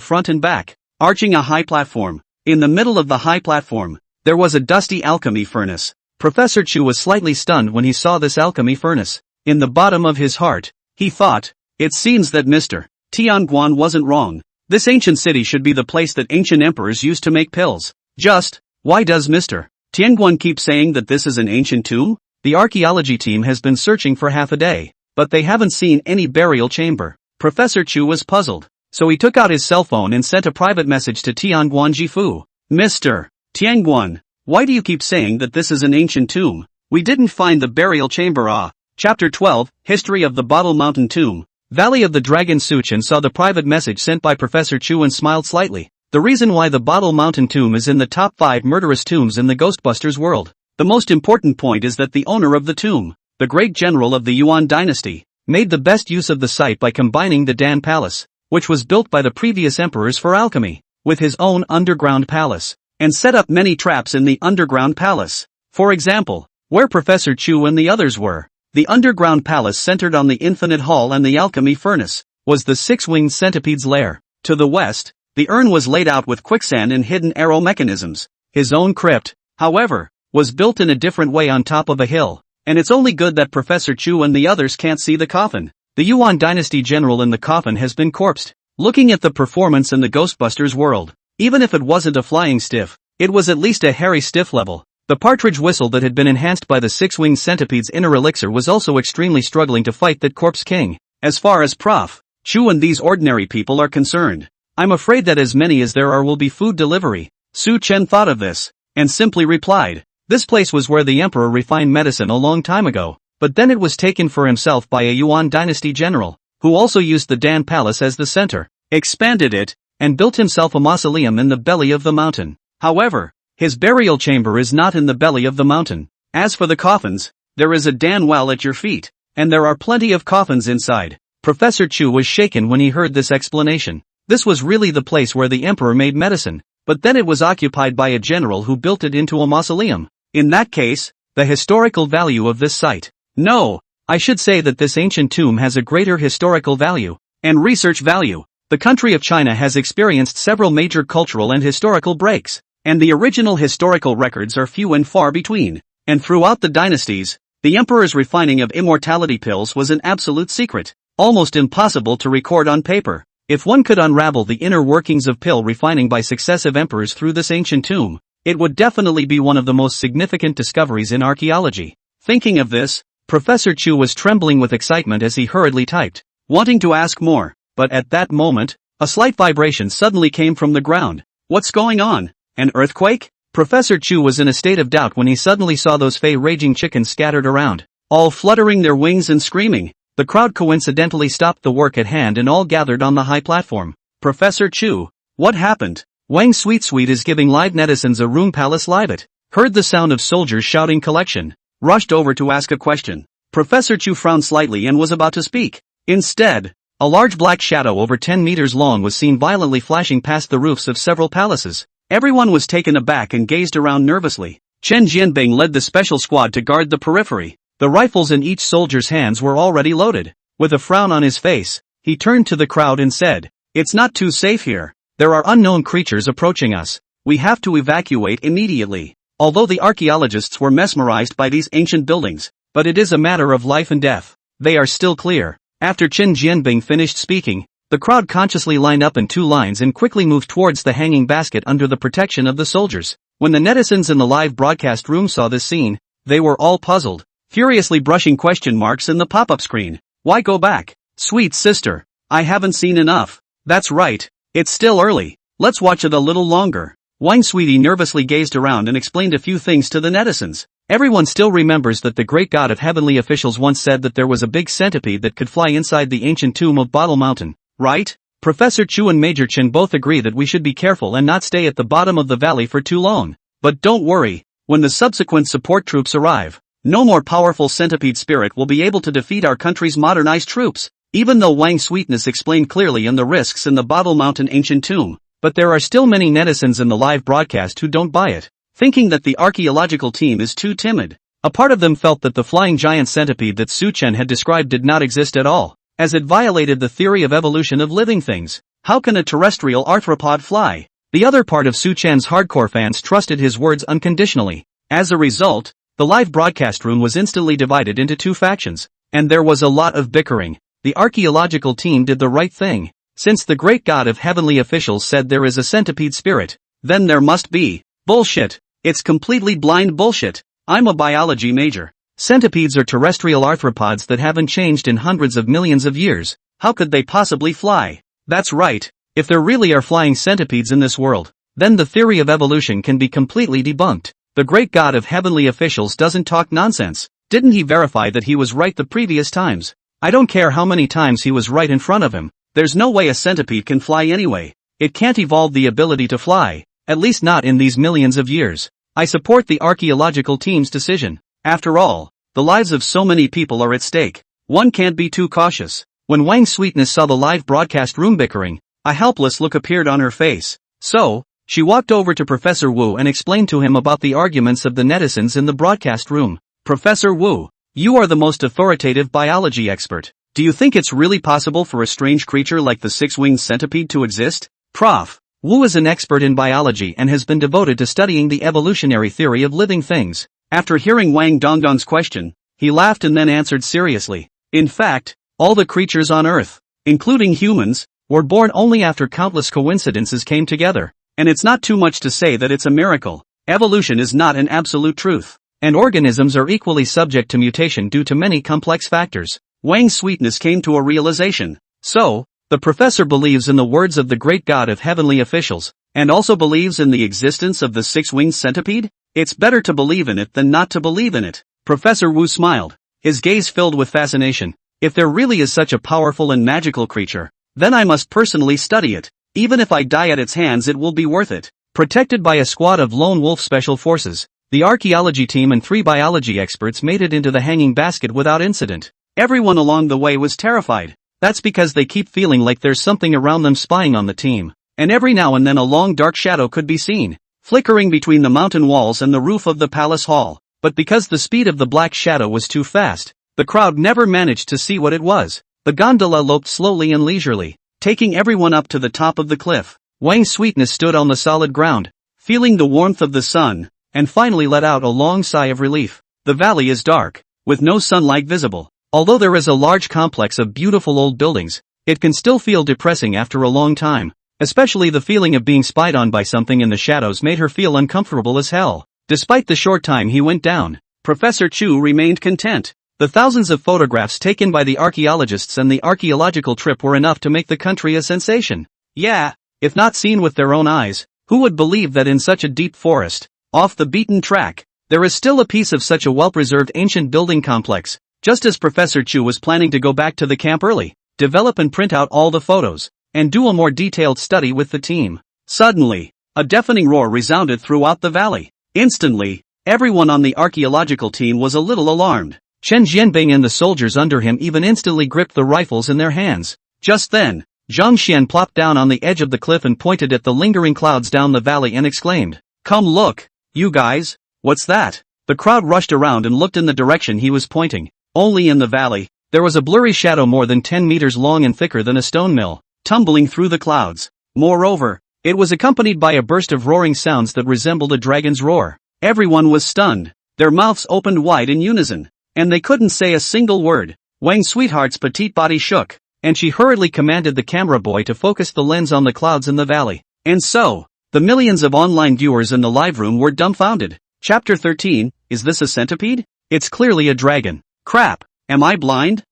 front and back, arching a high platform. In the middle of the high platform, there was a dusty alchemy furnace. Professor Chu was slightly stunned when he saw this alchemy furnace. In the bottom of his heart, he thought, it seems that Mr. Tianguan wasn't wrong. This ancient city should be the place that ancient emperors used to make pills. Just, why does Mr. Tianguan keep saying that this is an ancient tomb? The archaeology team has been searching for half a day, but they haven't seen any burial chamber. Professor Chu was puzzled, so he took out his cell phone and sent a private message to Tianguan Jifu. Mr. Tianguan, why do you keep saying that this is an ancient tomb? We didn't find the burial chamber. Chapter 12, History of the Bottle Mountain Tomb. Valley of the Dragon. Suchen saw the private message sent by Professor Chu and smiled slightly. The reason why the Bottle Mountain Tomb is in the top 5 murderous tombs in the Ghostbusters world. The most important point is that the owner of the tomb, the great general of the Yuan dynasty, made the best use of the site by combining the Dan Palace, which was built by the previous emperors for alchemy, with his own underground palace, and set up many traps in the underground palace. For example, where Professor Chu and the others were, the underground palace centered on the infinite hall and the alchemy furnace, was the 6-winged centipede's lair. To the west, the urn was laid out with quicksand and hidden arrow mechanisms. His own crypt, however, was built in a different way on top of a hill, and it's only good that Professor Chu and the others can't see the coffin. The Yuan dynasty general in the coffin has been corpsed. Looking at the performance in the Ghostbusters world, even if it wasn't a flying stiff, it was at least a hairy stiff level. The partridge whistle that had been enhanced by the 6-winged centipede's inner elixir was also extremely struggling to fight that corpse king. As far as Prof. Chu and these ordinary people are concerned, I'm afraid that as many as there are will be food delivery. Su Chen thought of this, and simply replied, this place was where the emperor refined medicine a long time ago, but then it was taken for himself by a Yuan dynasty general, who also used the Dan Palace as the center, expanded it, and built himself a mausoleum in the belly of the mountain. However, his burial chamber is not in the belly of the mountain. As for the coffins, there is a Dan well at your feet, and there are plenty of coffins inside. Professor Chu was shaken when he heard this explanation. This was really the place where the emperor made medicine, but then it was occupied by a general who built it into a mausoleum. In that case, the historical value of this site. No, I should say that this ancient tomb has a greater historical value and research value. The country of China has experienced several major cultural and historical breaks, and the original historical records are few and far between. And throughout the dynasties, the emperor's refining of immortality pills was an absolute secret, almost impossible to record on paper. If one could unravel the inner workings of pill refining by successive emperors through this ancient tomb, it would definitely be one of the most significant discoveries in archaeology. Thinking of this, Professor Chu was trembling with excitement as he hurriedly typed, wanting to ask more, but at that moment, a slight vibration suddenly came from the ground. What's going on? An earthquake? Professor Chu was in a state of doubt when he suddenly saw those fey raging chickens scattered around, all fluttering their wings and screaming. The crowd coincidentally stopped the work at hand and all gathered on the high platform. Professor Chu, what happened? Wang Sweet is giving live netizens a room palace live-it. Heard the sound of soldiers shouting collection. Rushed over to ask a question. Professor Chu frowned slightly and was about to speak. Instead, a large black shadow over 10 meters long was seen violently flashing past the roofs of several palaces. Everyone was taken aback and gazed around nervously. Chen Jianbing led the special squad to guard the periphery. The rifles in each soldier's hands were already loaded. With a frown on his face, he turned to the crowd and said, "It's not too safe here. There are unknown creatures approaching us. We have to evacuate immediately." although the archaeologists were mesmerized by these ancient buildings. But it is a matter of life and death. They are still clear. After Qin Jianbing finished speaking, the crowd consciously lined up in two lines and quickly moved towards the hanging basket under the protection of the soldiers. When the netizens in the live broadcast room saw this scene, they were all puzzled, furiously brushing question marks in the pop-up screen. Why go back? Sweet sister, I haven't seen enough. That's right, it's still early. Let's watch it a little longer. Wang Sweetie nervously gazed around and explained a few things to the netizens. Everyone still remembers that the great god of heavenly officials once said that there was a big centipede that could fly inside the ancient tomb of Bottle Mountain, right? Professor Chu and Major Chen both agree that we should be careful and not stay at the bottom of the valley for too long. But don't worry, when the subsequent support troops arrive, no more powerful centipede spirit will be able to defeat our country's modernized troops. Even though Wang Sweetness explained clearly in the risks in the Bottle Mountain ancient tomb, but there are still many netizens in the live broadcast who don't buy it, thinking that the archaeological team is too timid. A part of them felt that the flying giant centipede that Su Chen had described did not exist at all, as it violated the theory of evolution of living things. How can a terrestrial arthropod fly? The other part of Su Chen's hardcore fans trusted his words unconditionally. As a result, the live broadcast room was instantly divided into two factions, and there was a lot of bickering. The archaeological team did the right thing. Since the great god of heavenly officials said there is a centipede spirit, then there must be. Bullshit. It's completely blind bullshit. I'm a biology major. Centipedes are terrestrial arthropods that haven't changed in hundreds of millions of years. How could they possibly fly? That's right. If there really are flying centipedes in this world, then the theory of evolution can be completely debunked. The great god of heavenly officials doesn't talk nonsense. Didn't he verify that he was right the previous times? I don't care how many times he was right in front of him. There's no way a centipede can fly anyway. It can't evolve the ability to fly, at least not in these millions of years. I support the archaeological team's decision. After all, the lives of so many people are at stake. One can't be too cautious. When Wang Sweetness saw the live broadcast room bickering, a helpless look appeared on her face. So, she walked over to Professor Wu and explained to him about the arguments of the netizens in the broadcast room. Professor Wu, you are the most authoritative biology expert. Do you think it's really possible for a strange creature like the six-winged centipede to exist? Prof. Wu is an expert in biology and has been devoted to studying the evolutionary theory of living things. After hearing Wang Dongdong's question, he laughed and then answered seriously. In fact, all the creatures on Earth, including humans, were born only after countless coincidences came together. And it's not too much to say that it's a miracle. Evolution is not an absolute truth, and organisms are equally subject to mutation due to many complex factors. Wang Sweetness came to a realization. So, the professor believes in the words of the great god of heavenly officials, and also believes in the existence of the six-winged centipede? It's better to believe in it than not to believe in it. Professor Wu smiled, his gaze filled with fascination. If there really is such a powerful and magical creature, then I must personally study it. Even if I die at its hands, it will be worth it. Protected by a squad of lone wolf special forces, the archaeology team and 3 biology experts made it into the hanging basket without incident. Everyone along the way was terrified. That's because they keep feeling like there's something around them spying on the team. And every now and then a long dark shadow could be seen, flickering between the mountain walls and the roof of the palace hall. But because the speed of the black shadow was too fast, the crowd never managed to see what it was. The gondola loped slowly and leisurely, taking everyone up to the top of the cliff. Wang Sweetness stood on the solid ground, feeling the warmth of the sun, and finally let out a long sigh of relief. The valley is dark, with no sunlight visible. Although there is a large complex of beautiful old buildings, it can still feel depressing after a long time. Especially the feeling of being spied on by something in the shadows made her feel uncomfortable as hell. Despite the short time he went down, Professor Chu remained content. The thousands of photographs taken by the archaeologists and the archaeological trip were enough to make the country a sensation. Yeah, if not seen with their own eyes, who would believe that in such a deep forest, off the beaten track, there is still a piece of such a well-preserved ancient building complex? Just as Professor Chu was planning to go back to the camp early, develop and print out all the photos, and do a more detailed study with the team. Suddenly, a deafening roar resounded throughout the valley. Instantly, everyone on the archaeological team was a little alarmed. Chen Jianbing and the soldiers under him even instantly gripped the rifles in their hands. Just then, Zhang Xian plopped down on the edge of the cliff and pointed at the lingering clouds down the valley and exclaimed, "Come look, you guys, what's that?" The crowd rushed around and looked in the direction he was pointing. Only in the valley, there was a blurry shadow more than 10 meters long and thicker than a stone mill, tumbling through the clouds. Moreover, it was accompanied by a burst of roaring sounds that resembled a dragon's roar. Everyone was stunned. Their mouths opened wide in unison. And they couldn't say a single word. Wang's sweetheart's petite body shook, and she hurriedly commanded the camera boy to focus the lens on the clouds in the valley. And so, the millions of online viewers in the live room were dumbfounded. Chapter 13, is this a centipede? It's clearly a dragon. Crap, am I blind?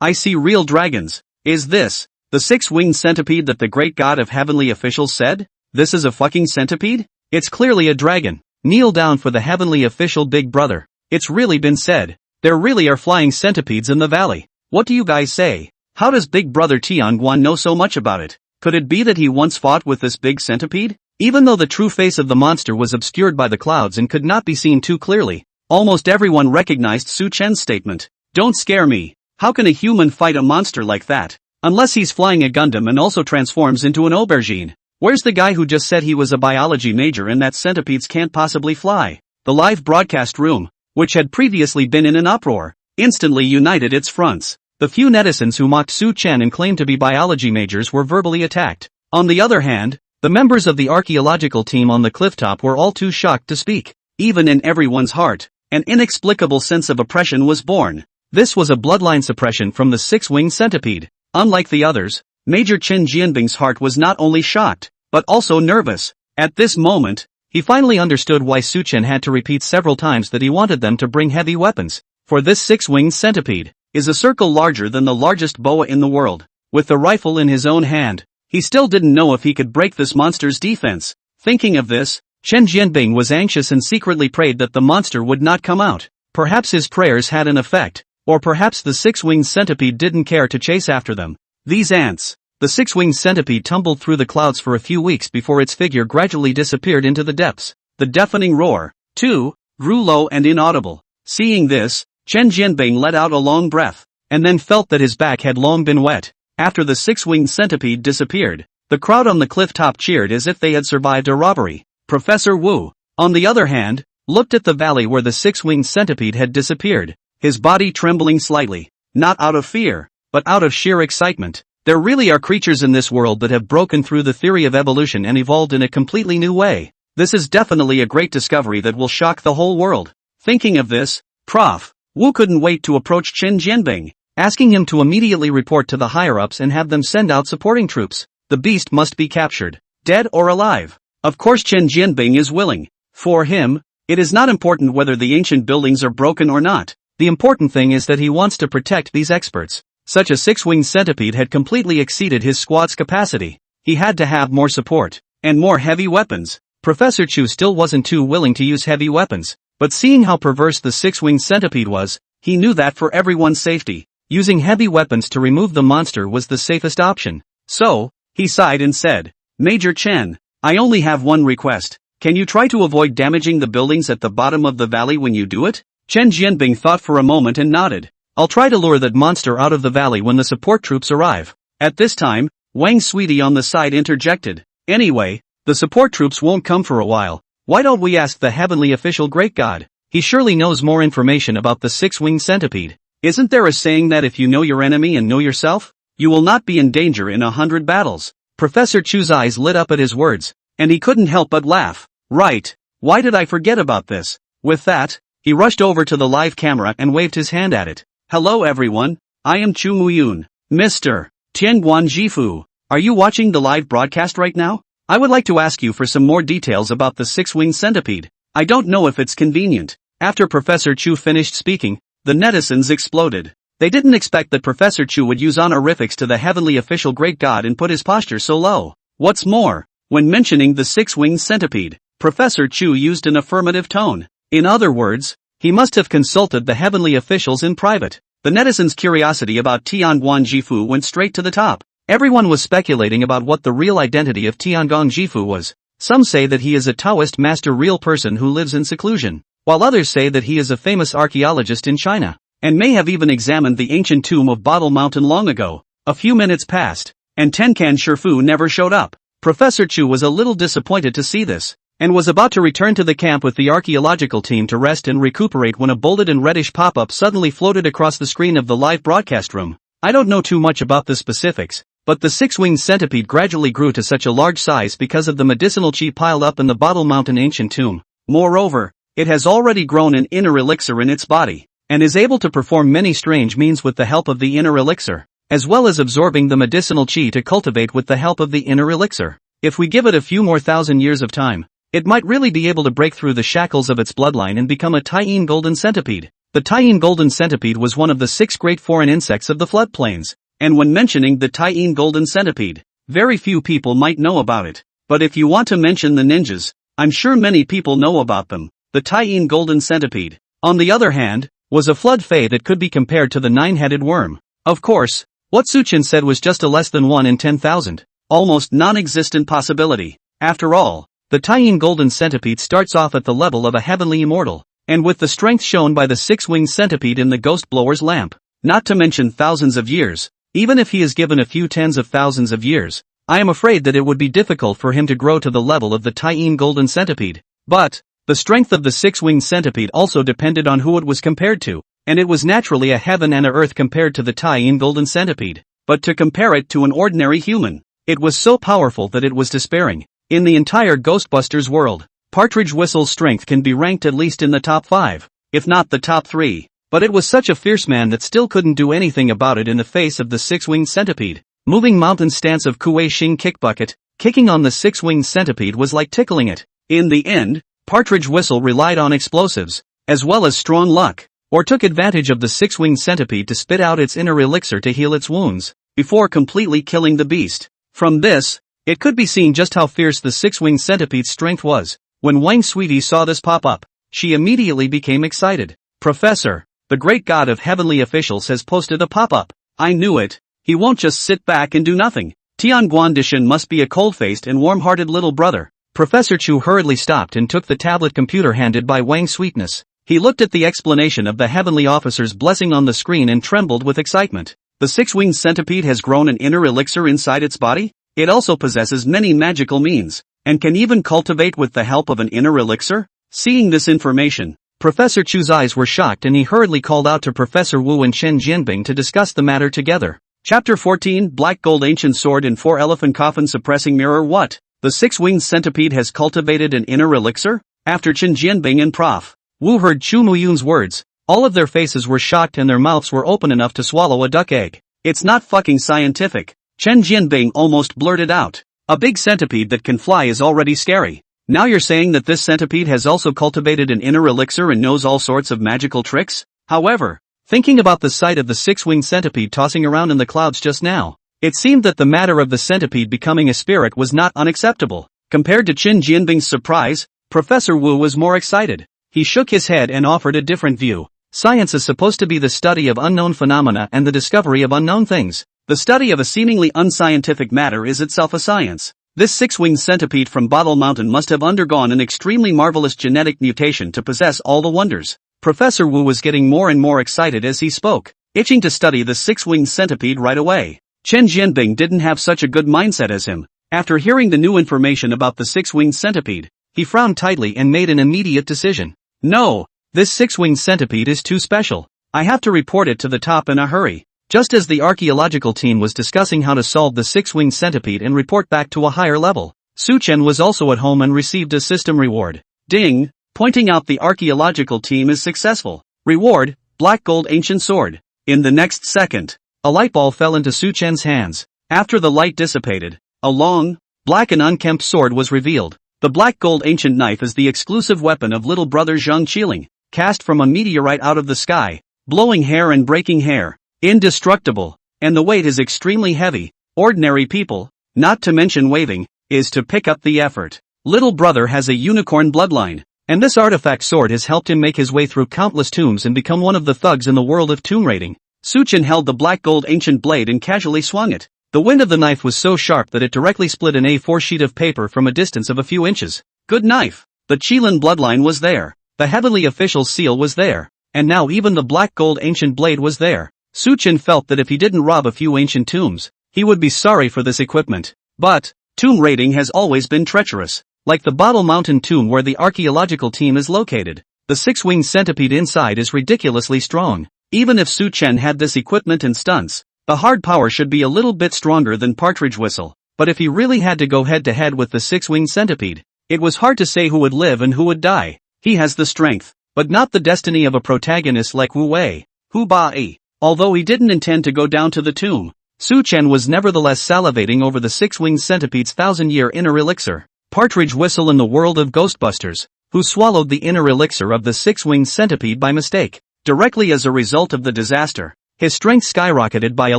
I see real dragons. Is this the six-winged centipede that the great god of heavenly officials said? This is a fucking centipede? It's clearly a dragon. Kneel down for the heavenly official big brother. It's really been said. There really are flying centipedes in the valley. What do you guys say? How does big brother Tianguan know so much about it? Could it be that he once fought with this big centipede? Even though the true face of the monster was obscured by the clouds and could not be seen too clearly, almost everyone recognized Su Chen's statement. Don't scare me. How can a human fight a monster like that? Unless he's flying a Gundam and also transforms into an aubergine. Where's the guy who just said he was a biology major and that centipedes can't possibly fly? The live broadcast room, which had previously been in an uproar, instantly united its fronts. The few netizens who mocked Su Chen and claimed to be biology majors were verbally attacked. On the other hand, the members of the archaeological team on the clifftop were all too shocked to speak. Even in everyone's heart, an inexplicable sense of oppression was born. This was a bloodline suppression from the six-winged centipede. Unlike the others, Major Qin Jianbing's heart was not only shocked, but also nervous. At this moment, he finally understood why Su Chen had to repeat several times that he wanted them to bring heavy weapons. For this six-winged centipede is a circle larger than the largest boa in the world. With the rifle in his own hand, he still didn't know if he could break this monster's defense. Thinking of this, Chen Jianbing was anxious and secretly prayed that the monster would not come out. Perhaps his prayers had an effect, or perhaps the six-winged centipede didn't care to chase after them. These ants. The six-winged centipede tumbled through the clouds for a few weeks before its figure gradually disappeared into the depths. The deafening roar, too, grew low and inaudible. Seeing this, Chen Jianbing let out a long breath, and then felt that his back had long been wet. After the six-winged centipede disappeared, the crowd on the cliff top cheered as if they had survived a robbery. Professor Wu, on the other hand, looked at the valley where the six-winged centipede had disappeared, his body trembling slightly, not out of fear, but out of sheer excitement. There really are creatures in this world that have broken through the theory of evolution and evolved in a completely new way. This is definitely a great discovery that will shock the whole world. Thinking of this, Prof. Wu couldn't wait to approach Chen Jianbing, asking him to immediately report to the higher-ups and have them send out supporting troops. The beast must be captured, dead or alive. Of course Chen Jianbing is willing. For him, it is not important whether the ancient buildings are broken or not. The important thing is that he wants to protect these experts. Such a six-winged centipede had completely exceeded his squad's capacity. He had to have more support, and more heavy weapons. Professor Chu still wasn't too willing to use heavy weapons, but seeing how perverse the six-winged centipede was, he knew that for everyone's safety, using heavy weapons to remove the monster was the safest option. So, he sighed and said, Major Chen, I only have one request. Can you try to avoid damaging the buildings at the bottom of the valley when you do it? Chen Jianbing thought for a moment and nodded. I'll try to lure that monster out of the valley when the support troops arrive. At this time, Wang's sweetie on the side interjected. Anyway, the support troops won't come for a while. Why don't we ask the heavenly official great god? He surely knows more information about the six-winged centipede. Isn't there a saying that if you know your enemy and know yourself, you will not be in danger in 100 battles? Professor Chu's eyes lit up at his words, and he couldn't help but laugh. Right. Why did I forget about this? With that, he rushed over to the live camera and waved his hand at it. Hello everyone, I am Chu Muyun. Mr. Tianguan Jifu, are you watching the live broadcast right now? I would like to ask you for some more details about the six-winged centipede. I don't know if it's convenient. After Professor Chu finished speaking, the netizens exploded. They didn't expect that Professor Chu would use honorifics to the heavenly official great god and put his posture so low. What's more, when mentioning the six-winged centipede, Professor Chu used an affirmative tone. In other words, he must have consulted the heavenly officials in private. The netizens' curiosity about Tianguan Jifu went straight to the top. Everyone was speculating about what the real identity of Tianguan Jifu was. Some say that he is a Taoist master real person who lives in seclusion, while others say that he is a famous archaeologist in China, and may have even examined the ancient tomb of Bottle Mountain long ago. A few minutes passed, and Tenkan Shifu never showed up. Professor Chu was a little disappointed to see this, and was about to return to the camp with the archaeological team to rest and recuperate when a bolded and reddish pop-up suddenly floated across the screen of the live broadcast room. I don't know too much about the specifics, But the six-winged centipede gradually grew to such a large size because of the medicinal qi piled up in the Bottle Mountain ancient tomb. Moreover, it has already grown an inner elixir in its body, and is able to perform many strange means with the help of the inner elixir, as well as absorbing the medicinal qi to cultivate with the help of the inner elixir. If we give it a few more thousand years of time, it might really be able to break through the shackles of its bloodline and become a Qilin golden centipede. The Qilin golden centipede was one of the 6 great foreign insects of the floodplains, and when mentioning the Qilin golden centipede, very few people might know about it. But if you want to mention the ninjas, I'm sure many people know about them. The Qilin golden centipede, on the other hand, was a flood fae that could be compared to the 9-headed worm. Of course, what Suchen said was just a less than 1 in 10,000, almost non-existent possibility. After all, the Qilin golden centipede starts off at the level of a heavenly immortal, and with the strength shown by the 6-winged centipede in the ghost blower's lamp, not to mention thousands of years, even if he is given a few tens of thousands of years, I am afraid that it would be difficult for him to grow to the level of the Qilin golden centipede. But the strength of the 6-winged centipede also depended on who it was compared to, and it was naturally a heaven and a earth compared to the Qilin golden centipede. But to compare it to an ordinary human, it was so powerful that it was despairing. In the entire Ghostbusters world, Partridge Whistle's strength can be ranked at least in the top 5, if not the top 3. But it was such a fierce man that still couldn't do anything about it in the face of the 6-winged centipede. Moving mountain stance of Kuei Xing kick bucket, kicking on the 6-winged centipede was like tickling it. In the end, Partridge Whistle relied on explosives, as well as strong luck, or took advantage of the 6-winged centipede to spit out its inner elixir to heal its wounds, before completely killing the beast. From this, it could be seen just how fierce the 6-winged centipede's strength was. When Wang Sweetie saw this pop up, she immediately became excited. Professor, the great god of heavenly officials has posted a pop-up. I knew it. He won't just sit back and do nothing. Tianguan Dishan must be a cold-faced and warm-hearted little brother. Professor Chu hurriedly stopped and took the tablet computer handed by Wang Sweetness. He looked at the explanation of the heavenly officer's blessing on the screen and trembled with excitement. The 6-winged centipede has grown an inner elixir inside its body? It also possesses many magical means, and can even cultivate with the help of an inner elixir? Seeing this information, Professor Chu's eyes were shocked and he hurriedly called out to Professor Wu and Chen Jianbing to discuss the matter together. Chapter 14 Black Gold Ancient Sword and 4 Elephant Coffin Suppressing Mirror. What? The 6-winged centipede has cultivated an inner elixir? After Chen Jianbing and Prof. Wu heard Chu Muyun's words, all of their faces were shocked and their mouths were open enough to swallow a duck egg. It's not fucking scientific. Chen Jianbing almost blurted out. A big centipede that can fly is already scary. Now you're saying that this centipede has also cultivated an inner elixir and knows all sorts of magical tricks? However, thinking about the sight of the 6-winged centipede tossing around in the clouds just now, it seemed that the matter of the centipede becoming a spirit was not unacceptable. Compared to Chen Jianbing's surprise, Professor Wu was more excited. He shook his head and offered a different view. Science is supposed to be the study of unknown phenomena and the discovery of unknown things. The study of a seemingly unscientific matter is itself a science. This 6-winged centipede from Bottle Mountain must have undergone an extremely marvelous genetic mutation to possess all the wonders. Professor Wu was getting more and more excited as he spoke, itching to study the 6-winged centipede right away. Chen Jianbing didn't have such a good mindset as him. After hearing the new information about the 6-winged centipede, he frowned tightly and made an immediate decision. No, this 6-winged centipede is too special. I have to report it to the top in a hurry. Just as the archaeological team was discussing how to solve the 6-winged centipede and report back to a higher level, Su Chen was also at home and received a system reward. Ding, pointing out the archaeological team is successful. Reward, Black Gold Ancient Sword. In the next second, a light ball fell into Su Chen's hands. After the light dissipated, a long, black and unkempt sword was revealed. The Black Gold Ancient Knife is the exclusive weapon of little brother Zhang Qilin, cast from a meteorite out of the sky, blowing hair and breaking hair. Indestructible, and the weight is extremely heavy. Ordinary people, not to mention waving, is to pick up the effort. Little brother has a unicorn bloodline, and this artifact sword has helped him make his way through countless tombs and become one of the thugs in the world of tomb raiding. Su Chen held the Black Gold Ancient blade and casually swung it. The wind of the knife was so sharp that it directly split an A4 sheet of paper from a distance of a few inches. Good knife. The Qilin bloodline was there. The heavenly official's seal was there. And now even the Black Gold Ancient blade was there. Su Chen felt that if he didn't rob a few ancient tombs, he would be sorry for this equipment. But tomb raiding has always been treacherous. Like the Bottle Mountain tomb where the archaeological team is located, the 6-winged centipede inside is ridiculously strong. Even if Su Chen had this equipment and stunts, The hard power should be a little bit stronger than Partridge Whistle, but if he really had to go head to head with the six-winged centipede, it was hard to say who would live and who would die. He has the strength, but not the destiny of a protagonist like Wu Wei, Hu Ba-yi. Although he didn't intend to go down to the tomb, Su Chen was nevertheless salivating over the six-winged centipede's 1,000-year inner elixir. Partridge Whistle in the world of Ghostbusters, who swallowed the inner elixir of the six-winged centipede by mistake. Directly as a result of the disaster, his strength skyrocketed by a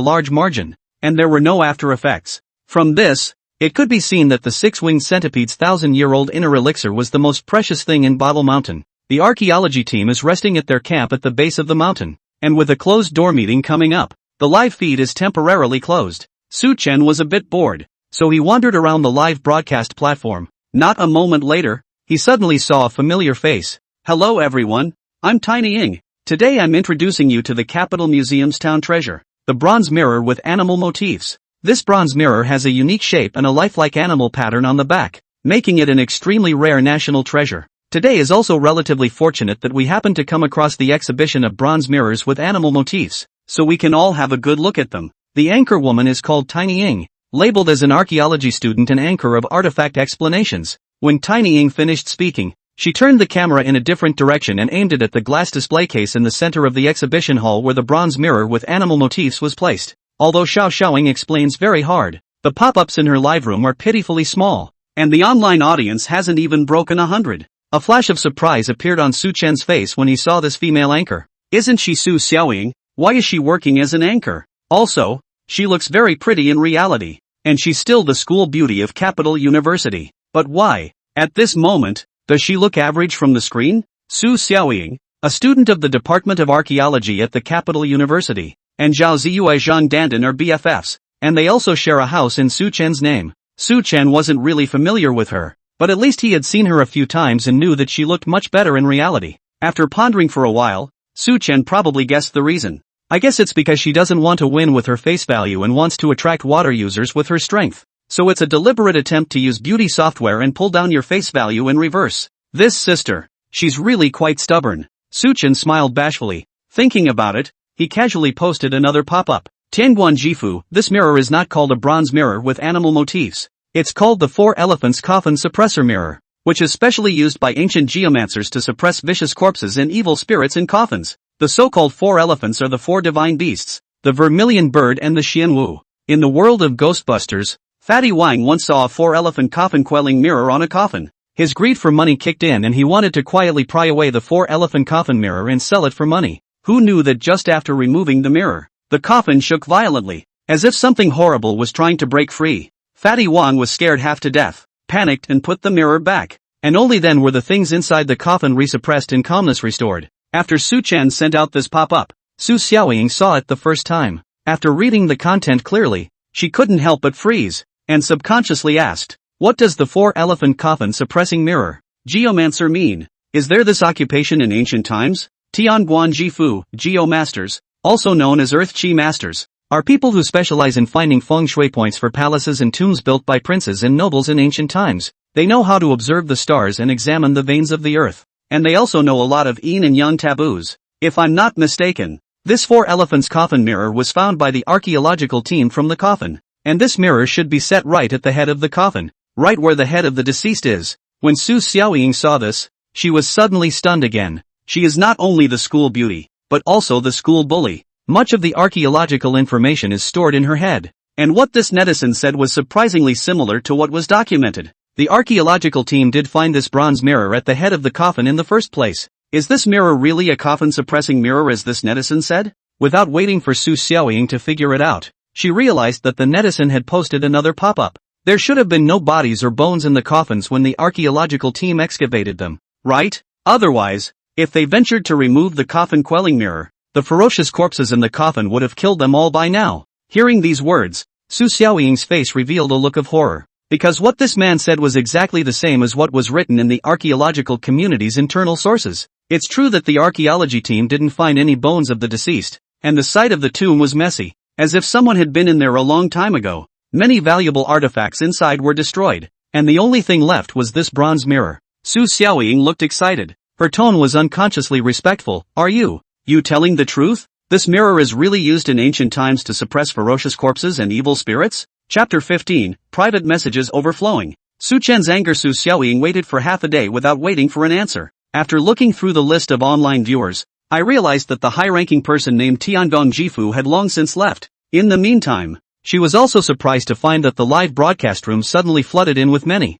large margin, and there were no after effects. From this, it could be seen that the six-winged centipede's 1,000-year-old inner elixir was the most precious thing in Bottle Mountain. The archaeology team is resting at their camp at the base of the mountain, and with a closed-door meeting coming up, the live feed is temporarily closed. Su Chen was a bit bored, so he wandered around the live broadcast platform. Not a moment later, he suddenly saw a familiar face. Hello everyone, I'm Tiny Ying. Today I'm introducing you to the Capital Museum's town treasure, the bronze mirror with animal motifs. This bronze mirror has a unique shape and a lifelike animal pattern on the back, making it an extremely rare national treasure. Today is also relatively fortunate that we happen to come across the exhibition of bronze mirrors with animal motifs, so we can all have a good look at them. The anchor woman is called Tiny Ying, labeled as an archaeology student and anchor of artifact explanations. When Tiny Ying finished speaking, she turned the camera in a different direction and aimed it at the glass display case in the center of the exhibition hall where the bronze mirror with animal motifs was placed. Although Xiaoying explains very hard, the pop-ups in her live room are pitifully small, and the online audience hasn't even broken 100. A flash of surprise appeared on Su Chen's face when he saw this female anchor. Isn't she Su Xiaoying? Why is she working as an anchor? Also, she looks very pretty in reality, and she's still the school beauty of Capital University. But why, at this moment, does she look average from the screen? Su Xiaoying, a student of the Department of Archaeology at the Capital University, and Zhao Ziyue Zhang Dandan are BFFs, and they also share a house in Su Chen's name. Su Chen wasn't really familiar with her, but at least he had seen her a few times and knew that she looked much better in reality. After pondering for a while, Su Chen probably guessed the reason. I guess it's because she doesn't want to win with her face value and wants to attract water users with her strength. So it's a deliberate attempt to use beauty software and pull down your face value in reverse. This sister, she's really quite stubborn. Su Chen smiled bashfully. Thinking about it, he casually posted another pop-up. Tianguan Jifu, this mirror is not called a bronze mirror with animal motifs. It's called the Four Elephants Coffin Suppressor Mirror, which is specially used by ancient geomancers to suppress vicious corpses and evil spirits in coffins. The so-called four elephants are the four divine beasts, the vermilion bird and the Xianwu. In the world of Ghostbusters, Fatty Wang once saw a four-elephant coffin-quelling mirror on a coffin. His greed for money kicked in and he wanted to quietly pry away the four-elephant coffin mirror and sell it for money. Who knew that just after removing the mirror, the coffin shook violently, as if something horrible was trying to break free. Fatty Wang was scared half to death, panicked and put the mirror back, and only then were the things inside the coffin resuppressed and calmness restored. After Su Chen sent out this pop-up, Su Xiaoying saw it the first time. After reading the content clearly, she couldn't help but freeze, and subconsciously asked, what does the four-elephant coffin suppressing mirror, geomancer mean? Is there this occupation in ancient times? Tianguan Jifu, geomasters, also known as Earth Qi masters, are people who specialize in finding feng shui points for palaces and tombs built by princes and nobles in ancient times. They know how to observe the stars and examine the veins of the earth, and they also know a lot of yin and yang taboos. If I'm not mistaken, this four elephants coffin mirror was found by the archaeological team from the coffin, and this mirror should be set right at the head of the coffin, right where the head of the deceased is. When Su Xiaoying saw this, she was suddenly stunned again. She is not only the school beauty, but also the school bully. Much of the archaeological information is stored in her head, and what this netizen said was surprisingly similar to what was documented. The archaeological team did find this bronze mirror at the head of the coffin in the first place. Is this mirror really a coffin-suppressing mirror as this netizen said? Without waiting for Su Xiaoying to figure it out, she realized that the netizen had posted another pop-up. There should have been no bodies or bones in the coffins when the archaeological team excavated them, right? Otherwise, if they ventured to remove the coffin-quelling mirror, the ferocious corpses in the coffin would have killed them all by now. Hearing these words, Su Xiaoying's face revealed a look of horror, because what this man said was exactly the same as what was written in the archaeological community's internal sources. It's true that the archaeology team didn't find any bones of the deceased, and the site of the tomb was messy, as if someone had been in there a long time ago. Many valuable artifacts inside were destroyed, and the only thing left was this bronze mirror. Su Xiaoying looked excited. Her tone was unconsciously respectful. Are you telling the truth? This mirror is really used in ancient times to suppress ferocious corpses and evil spirits? Chapter 15, Private Messages Overflowing. Su Chen's anger. Su Xiaoying waited for half a day without waiting for an answer. After looking through the list of online viewers, I realized that the high-ranking person named Tiangong Jifu had long since left. In the meantime, she was also surprised to find that the live broadcast room suddenly flooded in with many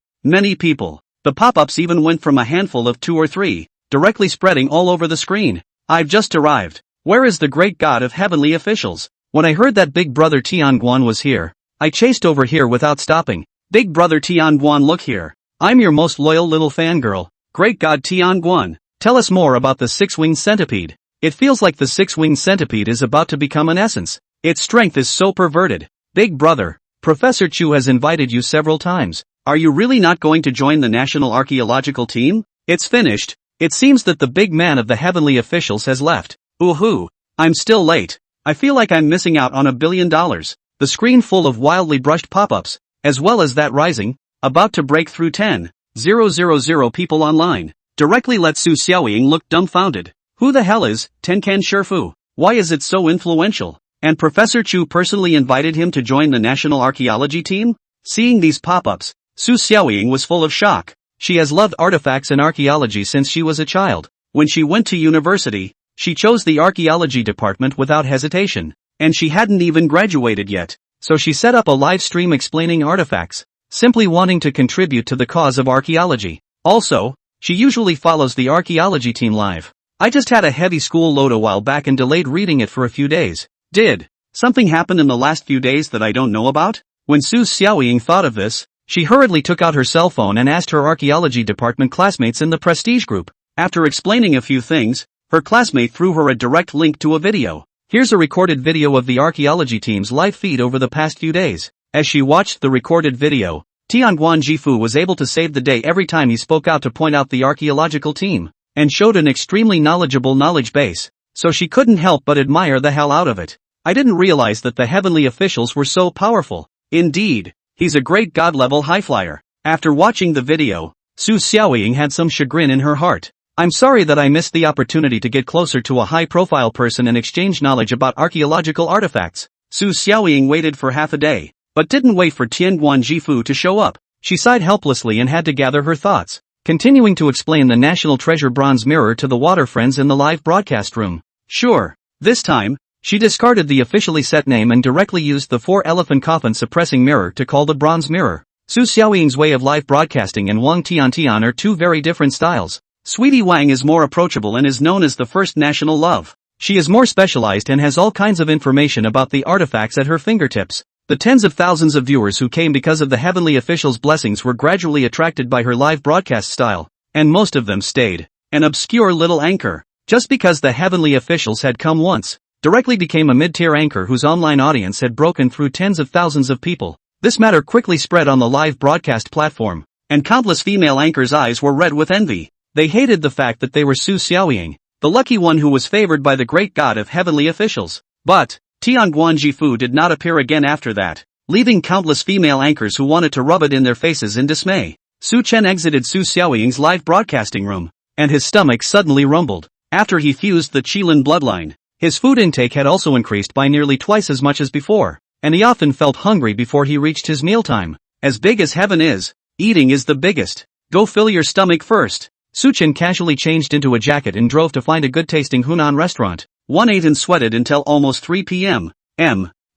people. The pop-ups even went from a handful of 2 or 3, directly spreading all over the screen. I've just arrived. Where is the great god of heavenly officials? When I heard that Big Brother Tianguan was here, I chased over here without stopping. Big Brother Tianguan, look here. I'm your most loyal little fangirl. Great god Tianguan, tell us more about the six-winged centipede. It feels like the six-winged centipede is about to become an essence. Its strength is so perverted. Big Brother, Professor Chu has invited you several times. Are you really not going to join the National Archaeological Team? It's finished. It seems that the big man of the heavenly officials has left. Ooh, I'm still late. I feel like I'm missing out on $1 billion. The screen full of wildly brushed pop-ups, as well as that rising, about to break through 10,000 people online, directly let Su Xiaoying look dumbfounded. Who the hell is Tenkan Shifu? Why is it so influential? And Professor Chu personally invited him to join the National Archaeology Team? Seeing these pop-ups, Su Xiaoying was full of shock. She has loved artifacts and archaeology since she was a child. When she went to university, she chose the archaeology department without hesitation. And she hadn't even graduated yet, so she set up a live stream explaining artifacts, simply wanting to contribute to the cause of archaeology. Also, she usually follows the archaeology team live. I just had a heavy school load a while back and delayed reading it for a few days. Did something happen in the last few days that I don't know about? When Su Xiaoying thought of this, she hurriedly took out her cell phone and asked her archaeology department classmates in the prestige group. After explaining a few things, her classmate threw her a direct link to a video. Here's a recorded video of the archaeology team's live feed over the past few days. As she watched the recorded video, Tianguan Jifu was able to save the day every time he spoke out to point out the archaeological team, and showed an extremely knowledgeable knowledge base, so she couldn't help but admire the hell out of it. I didn't realize that the heavenly officials were so powerful. Indeed, he's a great god-level highflyer. After watching the video, Su Xiaoying had some chagrin in her heart. I'm sorry that I missed the opportunity to get closer to a high-profile person and exchange knowledge about archaeological artifacts. Su Xiaoying waited for half a day, but didn't wait for Tianguan Jifu to show up. She sighed helplessly and had to gather her thoughts, continuing to explain the National Treasure bronze mirror to the water friends in the live broadcast room. Sure, this time, she discarded the officially set name and directly used the 4-elephant coffin suppressing mirror to call the bronze mirror. Su Xiaoying's way of live broadcasting and Wang Tiantian are two very different styles. Sweetie Wang is more approachable and is known as the first national love. She is more specialized and has all kinds of information about the artifacts at her fingertips. The tens of thousands of viewers who came because of the heavenly officials' blessings were gradually attracted by her live broadcast style, and most of them stayed. An obscure little anchor, just because the heavenly officials had come once, directly became a mid-tier anchor whose online audience had broken through tens of thousands of people. This matter quickly spread on the live broadcast platform, and countless female anchors' eyes were red with envy. They hated the fact that they were Su Xiaoying, the lucky one who was favored by the great god of heavenly officials. But Tianguan Jifu did not appear again after that, leaving countless female anchors who wanted to rub it in their faces in dismay. Su Chen exited Su Xiaoying's live broadcasting room, and his stomach suddenly rumbled. After he fused the Qilin bloodline, his food intake had also increased by nearly twice as much as before, and he often felt hungry before he reached his mealtime. As big as heaven is, eating is the biggest. Go fill your stomach first. Su Chen casually changed into a jacket and drove to find a good-tasting Hunan restaurant. One ate and sweated until almost 3 p.m.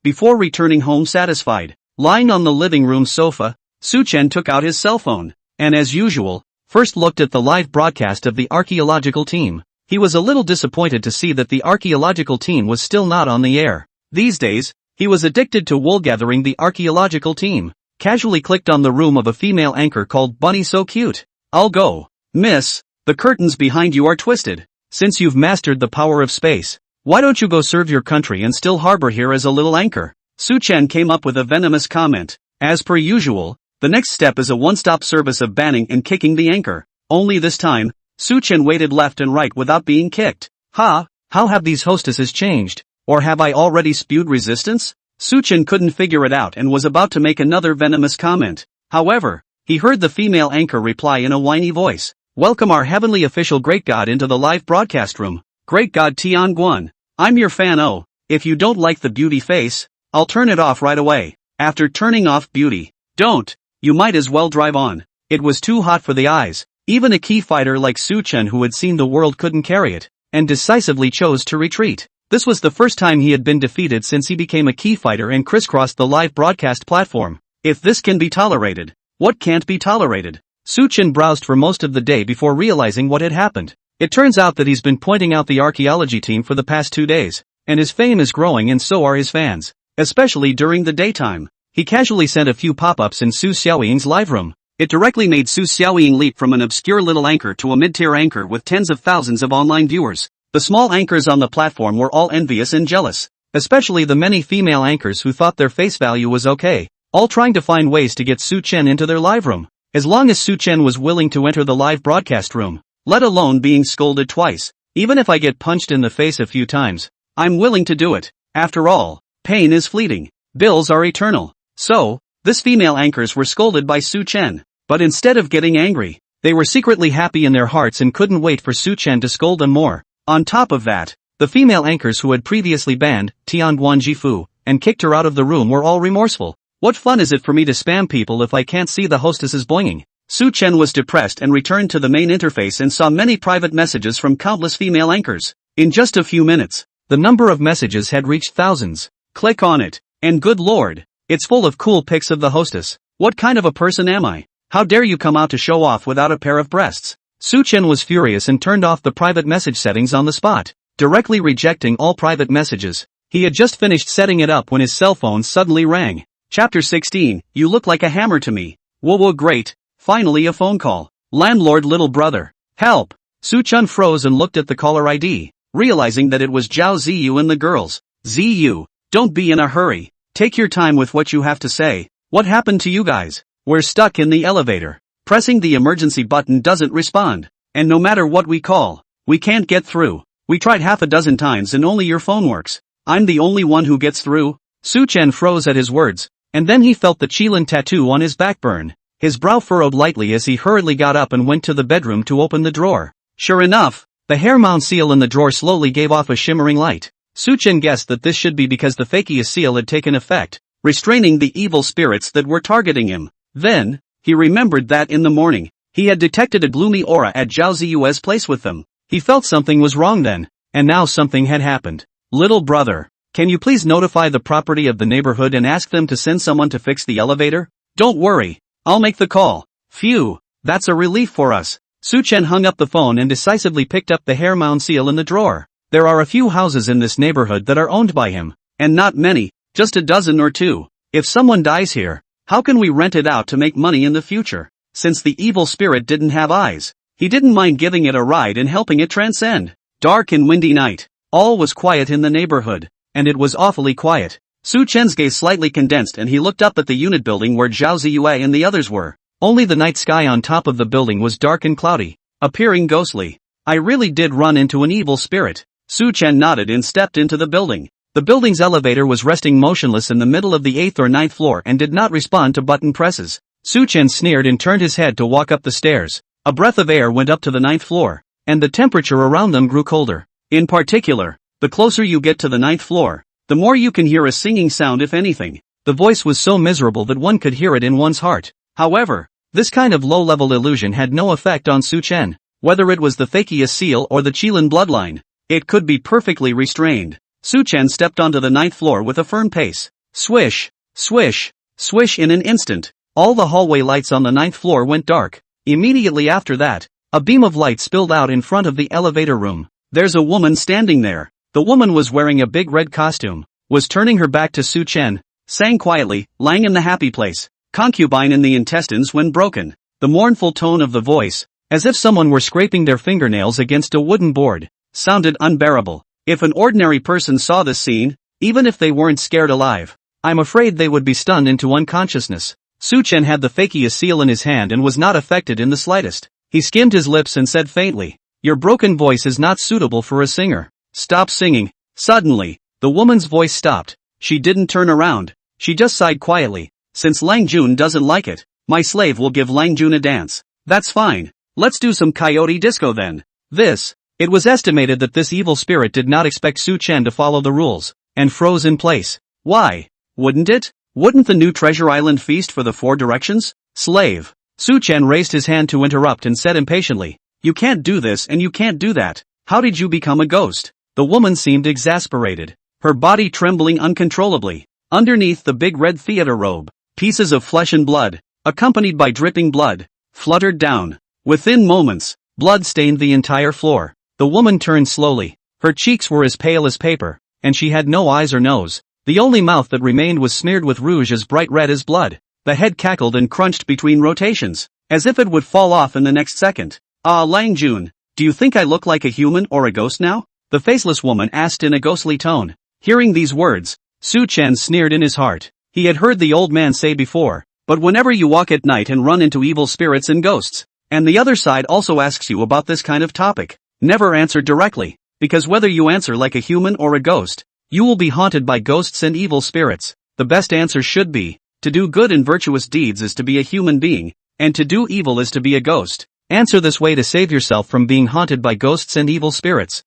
Before returning home satisfied. Lying on the living room sofa, Su Chen took out his cell phone, and as usual, first looked at the live broadcast of the archaeological team. He was a little disappointed to see that the archaeological team was still not on the air. These days, he was addicted to wool gathering the archaeological team. Casually clicked on the room of a female anchor called Bunny So Cute. I'll go. Miss, the curtains behind you are twisted. Since you've mastered the power of space, why don't you go serve your country and still harbor here as a little anchor? Su Chen came up with a venomous comment. As per usual, the next step is a one-stop service of banning and kicking the anchor. Only this time, Su Chen waited left and right without being kicked. How have these hostesses changed? Or have I already spewed resistance? Su Chen couldn't figure it out and was about to make another venomous comment. However, he heard the female anchor reply in a whiny voice. Welcome our heavenly official great god into the live broadcast room. Great god Tianguan, I'm your fan. Oh, if you don't like the beauty face, I'll turn it off right away. After turning off beauty, don't. You might as well drive on. It was too hot for the eyes. Even a key fighter like Su-chen who had seen the world couldn't carry it, and decisively chose to retreat. This was the first time he had been defeated since he became a key fighter and crisscrossed the live broadcast platform. If this can be tolerated, what can't be tolerated? Su-chen browsed for most of the day before realizing what had happened. It turns out that he's been pointing out the archaeology team for the past 2 days, and his fame is growing and so are his fans, especially during the daytime. He casually sent a few pop-ups in Su Xiaoying's live room. It directly made Su Xiaoying leap from an obscure little anchor to a mid-tier anchor with tens of thousands of online viewers. The small anchors on the platform were all envious and jealous, especially the many female anchors who thought their face value was okay, all trying to find ways to get Su-chen into their live room. As long as Su-chen was willing to enter the live broadcast room, let alone being scolded twice, even if I get punched in the face a few times, I'm willing to do it. After all, pain is fleeting, bills are eternal. So, this female anchors were scolded by Su-chen. But instead of getting angry, they were secretly happy in their hearts and couldn't wait for Su-chen to scold them more. On top of that, the female anchors who had previously banned Tianguan Jifu and kicked her out of the room were all remorseful. What fun is it for me to spam people if I can't see the hostess's boinging? Su-chen was depressed and returned to the main interface and saw many private messages from countless female anchors. In just a few minutes, the number of messages had reached thousands. Click on it, and good lord, it's full of cool pics of the hostess. What kind of a person am I? How dare you come out to show off without a pair of breasts? Su-chen was furious and turned off the private message settings on the spot, directly rejecting all private messages. He had just finished setting it up when his cell phone suddenly rang. Chapter 16, You look like a hammer to me. Whoa great, finally a phone call. Landlord little brother. Help! Su-chen froze and looked at the caller ID, realizing that it was Zhao Ziyu and the girls. Ziyu, don't be in a hurry. Take your time with what you have to say. What happened to you guys? We're stuck in the elevator. Pressing the emergency button doesn't respond. And no matter what we call, we can't get through. We tried half a dozen times and only your phone works. I'm the only one who gets through. Su-chen froze at his words, and then he felt the Qilin tattoo on his back burn. His brow furrowed lightly as he hurriedly got up and went to the bedroom to open the drawer. Sure enough, the hair mount seal in the drawer slowly gave off a shimmering light. Su-chen guessed that this should be because the fakious seal had taken effect, restraining the evil spirits that were targeting him. Then, he remembered that in the morning, he had detected a gloomy aura at Zhao Ziyue's place with them. He felt something was wrong then, and now something had happened. Little brother, can you please notify the property of the neighborhood and ask them to send someone to fix the elevator? Don't worry, I'll make the call. Phew, that's a relief for us. Su-chen hung up the phone and decisively picked up the hair mound seal in the drawer. There are a few houses in this neighborhood that are owned by him, and not many, just a dozen or two. If someone dies here, how can we rent it out to make money in the future? Since the evil spirit didn't have eyes, he didn't mind giving it a ride and helping it transcend. Dark and windy night. All was quiet in the neighborhood, and it was awfully quiet. Su-chen's gaze slightly condensed and he looked up at the unit building where Zhao Ziyue and the others were. Only the night sky on top of the building was dark and cloudy, appearing ghostly. I really did run into an evil spirit. Su-chen nodded and stepped into the building. The building's elevator was resting motionless in the middle of the 8th or 9th floor and did not respond to button presses. Su-chen sneered and turned his head to walk up the stairs. A breath of air went up to the 9th floor, and the temperature around them grew colder. In particular, the closer you get to the 9th floor, the more you can hear a singing sound if anything. The voice was so miserable that one could hear it in one's heart. However, this kind of low-level illusion had no effect on Su-chen. Whether it was the fakious seal or the Qilin bloodline, it could be perfectly restrained. Su-chen stepped onto the 9th floor with a firm pace. Swish, swish, swish. In an instant, all the hallway lights on the 9th floor went dark. Immediately after that, a beam of light spilled out in front of the elevator room. There's a woman standing there. The woman was wearing a big red costume, was turning her back to Su-chen, sang quietly, lying in the happy place, concubine in the intestines when broken. The mournful tone of the voice, as if someone were scraping their fingernails against a wooden board, sounded unbearable. If an ordinary person saw this scene, even if they weren't scared alive, I'm afraid they would be stunned into unconsciousness. Su-chen had the fakious seal in his hand and was not affected in the slightest. He skimmed his lips and said faintly, "Your broken voice is not suitable for a singer. Stop singing." Suddenly, the woman's voice stopped. She didn't turn around. She just sighed quietly. "Since Lang Jun doesn't like it, my slave will give Lang Jun a dance." "That's fine. Let's do some coyote disco then." This It was estimated that this evil spirit did not expect Su Chen to follow the rules, and froze in place. Why? Wouldn't it? Wouldn't the new treasure island feast for the four directions? Slave. Su Chen raised his hand to interrupt and said impatiently, "You can't do this and you can't do that. How did you become a ghost?" The woman seemed exasperated, her body trembling uncontrollably. Underneath the big red theater robe, pieces of flesh and blood, accompanied by dripping blood, fluttered down. Within moments, blood stained the entire floor. The woman turned slowly. Her cheeks were as pale as paper, and she had no eyes or nose. The only mouth that remained was smeared with rouge as bright red as blood. The head cackled and crunched between rotations, as if it would fall off in the next second. "Ah, Lang Jun, do you think I look like a human or a ghost now?" the faceless woman asked in a ghostly tone. Hearing these words, Su Chen sneered in his heart. He had heard the old man say before, "But whenever you walk at night and run into evil spirits and ghosts, and the other side also asks you about this kind of topic, never answer directly, because whether you answer like a human or a ghost, you will be haunted by ghosts and evil spirits. The best answer should be, to do good and virtuous deeds is to be a human being, and to do evil is to be a ghost. Answer this way to save yourself from being haunted by ghosts and evil spirits."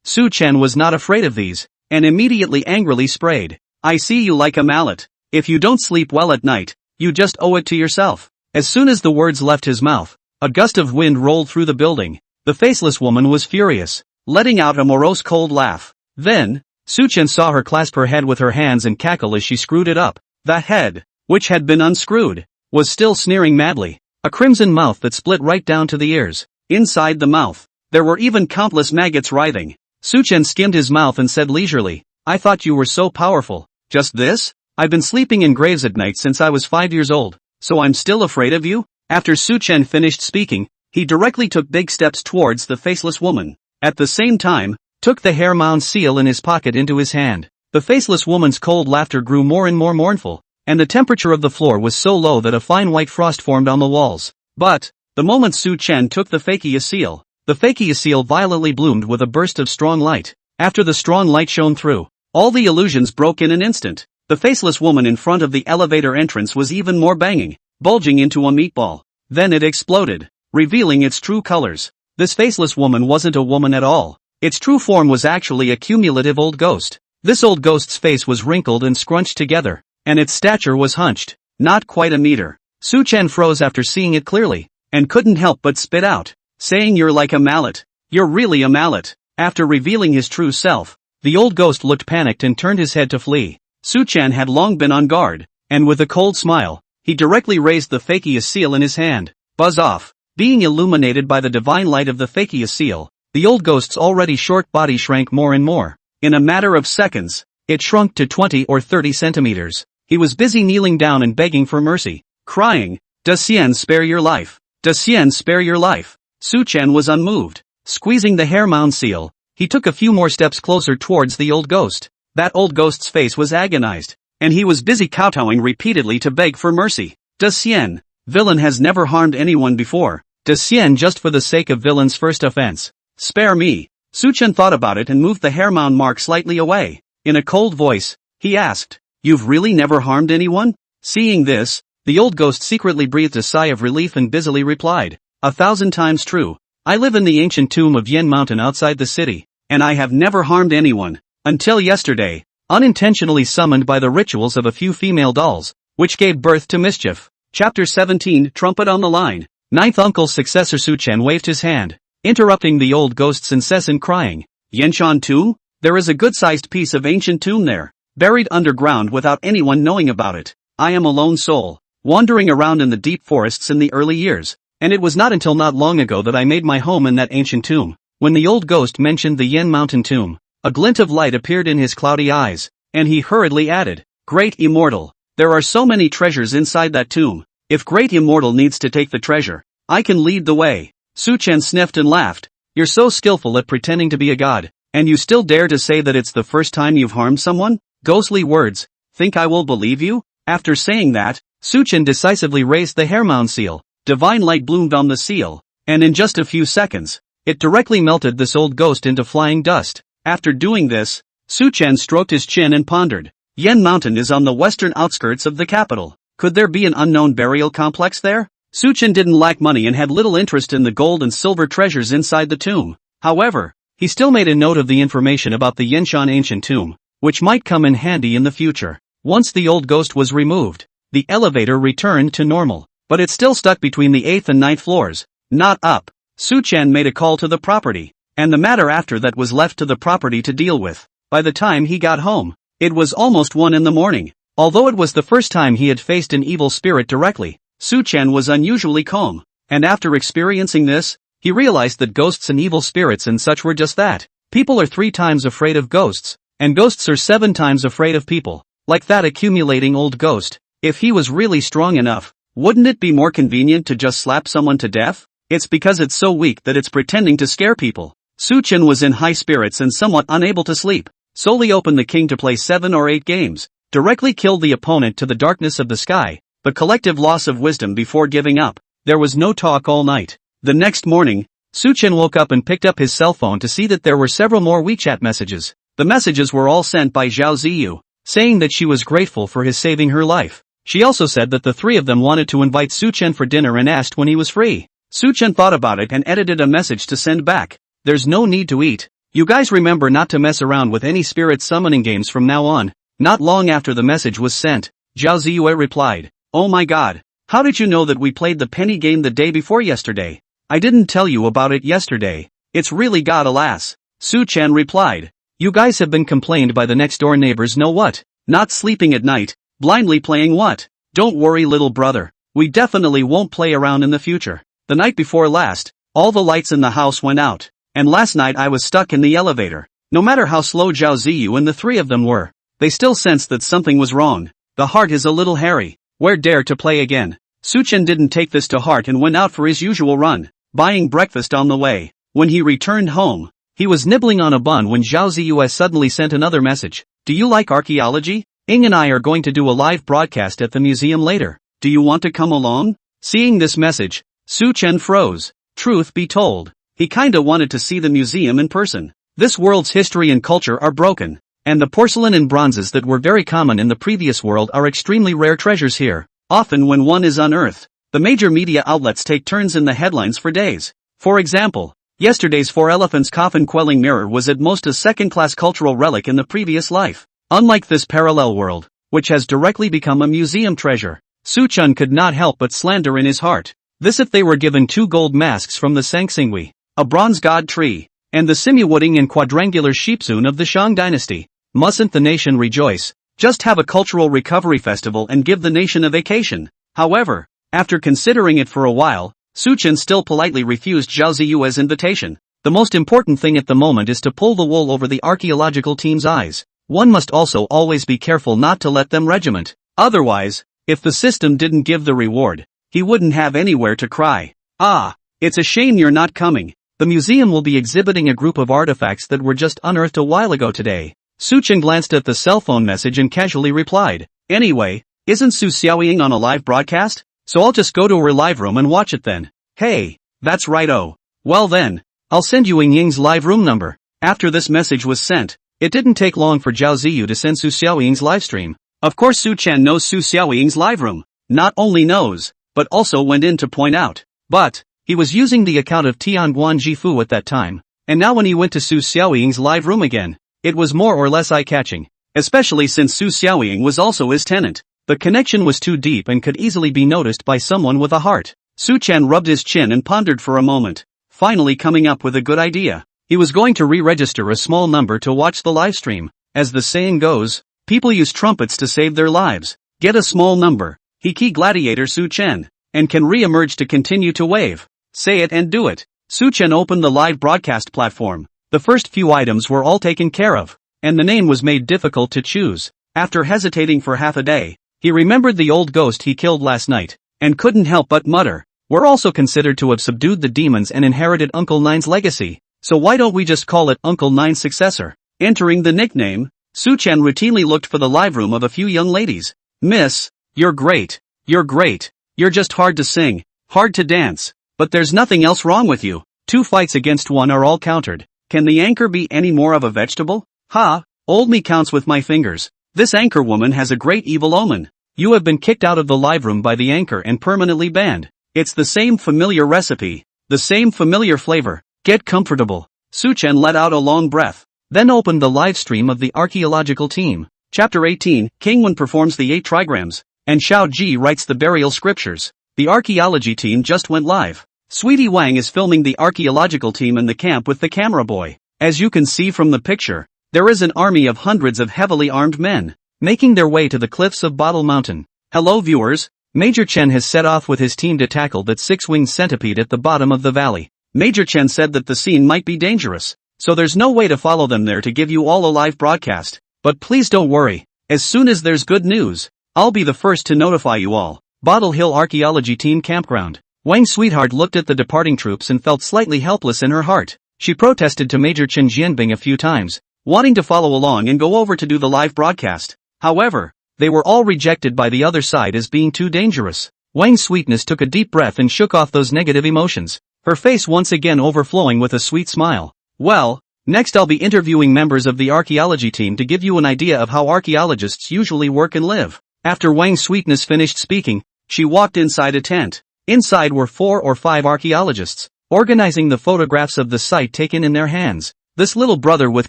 Su Chen was not afraid of these, and immediately angrily sprayed. "I see you like a mallet. If you don't sleep well at night, you just owe it to yourself." As soon as the words left his mouth, a gust of wind rolled through the building. The faceless woman was furious, letting out a morose cold laugh. Then, Su Chen saw her clasp her head with her hands and cackle as she screwed it up. The head, which had been unscrewed, was still sneering madly. A crimson mouth that split right down to the ears. Inside the mouth, there were even countless maggots writhing. Su Chen skimmed his mouth and said leisurely, "I thought you were so powerful. Just this? I've been sleeping in graves at night since I was 5 years old, so I'm still afraid of you?" After Su Chen finished speaking, he directly took big steps towards the faceless woman. At the same time, took the hair mound seal in his pocket into his hand. The faceless woman's cold laughter grew more and more mournful, and the temperature of the floor was so low that a fine white frost formed on the walls. But, the moment Su Chen took the fakia seal, the fakia seal violently bloomed with a burst of strong light. After the strong light shone through, all the illusions broke in an instant. The faceless woman in front of the elevator entrance was even more banging, bulging into a meatball. Then it exploded, revealing its true colors. This faceless woman wasn't a woman at all. Its true form was actually a cumulative old ghost. This old ghost's face was wrinkled and scrunched together, and its stature was hunched, not quite a meter. Su Chen froze after seeing it clearly, and couldn't help but spit out, saying, "You're like a mallet. You're really a mallet." After revealing his true self, the old ghost looked panicked and turned his head to flee. Su Chen had long been on guard, and with a cold smile, he directly raised the fakia seal in his hand. Buzz off. Being illuminated by the divine light of the fakia seal, the old ghost's already short body shrank more and more. In a matter of seconds, it shrunk to 20 or 30 centimeters. He was busy kneeling down and begging for mercy, crying, "Da Xian, spare your life! Da Xian, spare your life!" Su Chen was unmoved. Squeezing the hair mound seal, he took a few more steps closer towards the old ghost. That old ghost's face was agonized, and he was busy kowtowing repeatedly to beg for mercy. Da Xian, villain has never harmed anyone before. Da Xian, just for the sake of villain's first offense, spare me. Su Chen thought about it and moved the hair mound mark slightly away. In a cold voice, he asked, "You've really never harmed anyone?" Seeing this, the old ghost secretly breathed a sigh of relief and busily replied, "1,000 times true. I live in the ancient tomb of Yen Mountain outside the city, and I have never harmed anyone, until yesterday, unintentionally summoned by the rituals of a few female dolls, which gave birth to mischief." Chapter 17, Trumpet on the Line. Ninth Uncle's successor Su Chen waved his hand, interrupting the old ghost's incessant crying. "Yenshan Tomb? There is a good-sized piece of ancient tomb there, buried underground without anyone knowing about it. I am a lone soul, wandering around in the deep forests in the early years, and it was not until not long ago that I made my home in that ancient tomb." When the old ghost mentioned the Yen Mountain tomb, a glint of light appeared in his cloudy eyes, and he hurriedly added, "Great Immortal, there are so many treasures inside that tomb. If Great Immortal needs to take the treasure, I can lead the way." Su Chen sniffed and laughed. "You're so skillful at pretending to be a god, and you still dare to say that it's the first time you've harmed someone? Ghostly words, think I will believe you?" After saying that, Su Chen decisively raised the hair mound seal. Divine light bloomed on the seal, and in just a few seconds, it directly melted this old ghost into flying dust. After doing this, Su Chen stroked his chin and pondered. Yen Mountain is on the western outskirts of the capital. Could there be an unknown burial complex there? Su Chen didn't lack money and had little interest in the gold and silver treasures inside the tomb. However, he still made a note of the information about the Yenshan ancient tomb, which might come in handy in the future. Once the old ghost was removed, the elevator returned to normal, but it still stuck between the 8th and 9th floors, not up. Su-chan made a call to the property, and the matter after that was left to the property to deal with. By the time he got home, it was almost 1 in the morning. Although it was the first time he had faced an evil spirit directly, Su-chan was unusually calm, and after experiencing this, he realized that ghosts and evil spirits and such were just that. People are 3 times afraid of ghosts, and ghosts are 7 times afraid of people. Like that accumulating old ghost. If he was really strong enough, wouldn't it be more convenient to just slap someone to death? It's because it's so weak that it's pretending to scare people. Su-chan was in high spirits and somewhat unable to sleep. Solely opened the king to play 7 or 8 games. Directly killed the opponent to the darkness of the sky. The collective loss of wisdom before giving up. There was no talk all night. The next morning, Su-chan woke up and picked up his cell phone to see that there were several more WeChat messages. The messages were all sent by Zhao Ziyu, saying that she was grateful for his saving her life. She also said that the 3 of them wanted to invite Su-chan for dinner and asked when he was free. Su-chan thought about it and edited a message to send back. There's no need to eat. You guys remember not to mess around with any spirit summoning games from now on. Not long after the message was sent, Zhao Ziyue replied, "Oh my god. How did you know that we played the penny game the day before yesterday? I didn't tell you about it yesterday. It's really god alas." Su-chan replied, "You guys have been complained by the next door neighbors know what? Not sleeping at night, blindly playing what? Don't worry little brother, we definitely won't play around in the future. The night before last, all the lights in the house went out, and last night I was stuck in the elevator. No matter how slow Zhao Ziyu and the 3 of them were, they still sensed that something was wrong. The heart is a little hairy. Where dare to play again?" Su-chan didn't take this to heart and went out for his usual run, buying breakfast on the way. When he returned home, he was nibbling on a bun when Zhao Ziyu suddenly sent another message. "Do you like archaeology? Ing and I are going to do a live broadcast at the museum later. Do you want to come along?" Seeing this message, Su-chan froze. Truth be told, he kinda wanted to see the museum in person. This world's history and culture are broken, and the porcelain and bronzes that were very common in the previous world are extremely rare treasures here. Often when one is unearthed, the major media outlets take turns in the headlines for days. For example, yesterday's 4 elephants coffin quelling mirror was at most a second-class cultural relic in the previous life. Unlike this parallel world, which has directly become a museum treasure, Su-chan could not help but slander in his heart. This if they were given 2 gold masks from the Sangsinghui, a bronze god tree, and the Simuwuding and quadrangular sheepzun of the Shang dynasty. Mustn't the nation rejoice? Just have a cultural recovery festival and give the nation a vacation. However, after considering it for a while, Su-chan still politely refused Zhao Ziyue's invitation. The most important thing at the moment is to pull the wool over the archaeological team's eyes. One must also always be careful not to let them regiment. Otherwise, if the system didn't give the reward, he wouldn't have anywhere to cry. "Ah, it's a shame you're not coming. The museum will be exhibiting a group of artifacts that were just unearthed a while ago today." Su-chan glanced at the cell phone message and casually replied, "Anyway, isn't Su Xiaoying on a live broadcast? So I'll just go to her live room and watch it then." "Hey, that's right-o. Well then, I'll send you Ying Ying's live room number." After this message was sent, it didn't take long for Zhao Ziyu to send Su Xiaoying's livestream. Of course Su-chan knows Su Xiaoying's live room. Not only knows, but also went in to point out. But, he was using the account of Tianguan Jifu at that time, and now when he went to Su Xiaoying's live room again, it was more or less eye-catching, especially since Su Xiaoying was also his tenant. The connection was too deep and could easily be noticed by someone with a heart. Su-chan rubbed his chin and pondered for a moment, finally coming up with a good idea. He was going to re-register a small number to watch the livestream. As the saying goes, people use trumpets to save their lives. Get a small number, Hiki gladiator Su-chan, and can re-emerge to continue to wave. Say it and do it. Su-chan opened the live broadcast platform. The first few items were all taken care of, and the name was made difficult to choose. After hesitating for half a day, he remembered the old ghost he killed last night, and couldn't help but mutter, "We're also considered to have subdued the demons and inherited Uncle Nine's legacy, so why don't we just call it Uncle Nine's successor?" Entering the nickname, Su-chan routinely looked for the live room of a few young ladies. "Miss, you're great. You're great. You're just hard to sing, hard to dance, but there's nothing else wrong with you. 2 fights against 1 are all countered. Can the anchor be any more of a vegetable? Ha, old me counts with my fingers. This anchor woman has a great evil omen. You have been kicked out of the live room by the anchor and permanently banned. It's the same familiar recipe, the same familiar flavor. Get comfortable." Su Chen let out a long breath, then opened the live stream of the archaeological team. Chapter 18, Qilin performs the 8 trigrams, and Xiao Ji writes the burial scriptures. The archaeology team just went live. Sweetie Wang is filming the archaeological team in the camp with the camera boy. As you can see from the picture, there is an army of hundreds of heavily armed men, making their way to the cliffs of Bottle Mountain. Hello viewers, Major Chen has set off with his team to tackle that 6-winged centipede at the bottom of the valley. Major Chen said that the scene might be dangerous, so there's no way to follow them there to give you all a live broadcast. But please don't worry, as soon as there's good news, I'll be the first to notify you all. Bottle Hill Archaeology Team Campground. Wang's sweetheart looked at the departing troops and felt slightly helpless in her heart. She protested to Major Chen Jianbing a few times, wanting to follow along and go over to do the live broadcast. However, they were all rejected by the other side as being too dangerous. Wang's sweetness took a deep breath and shook off those negative emotions, her face once again overflowing with a sweet smile. Well, next I'll be interviewing members of the archaeology team to give you an idea of how archaeologists usually work and live. After Wang's sweetness finished speaking, she walked inside a tent. Inside were 4 or 5 archaeologists, organizing the photographs of the site taken in their hands. This little brother with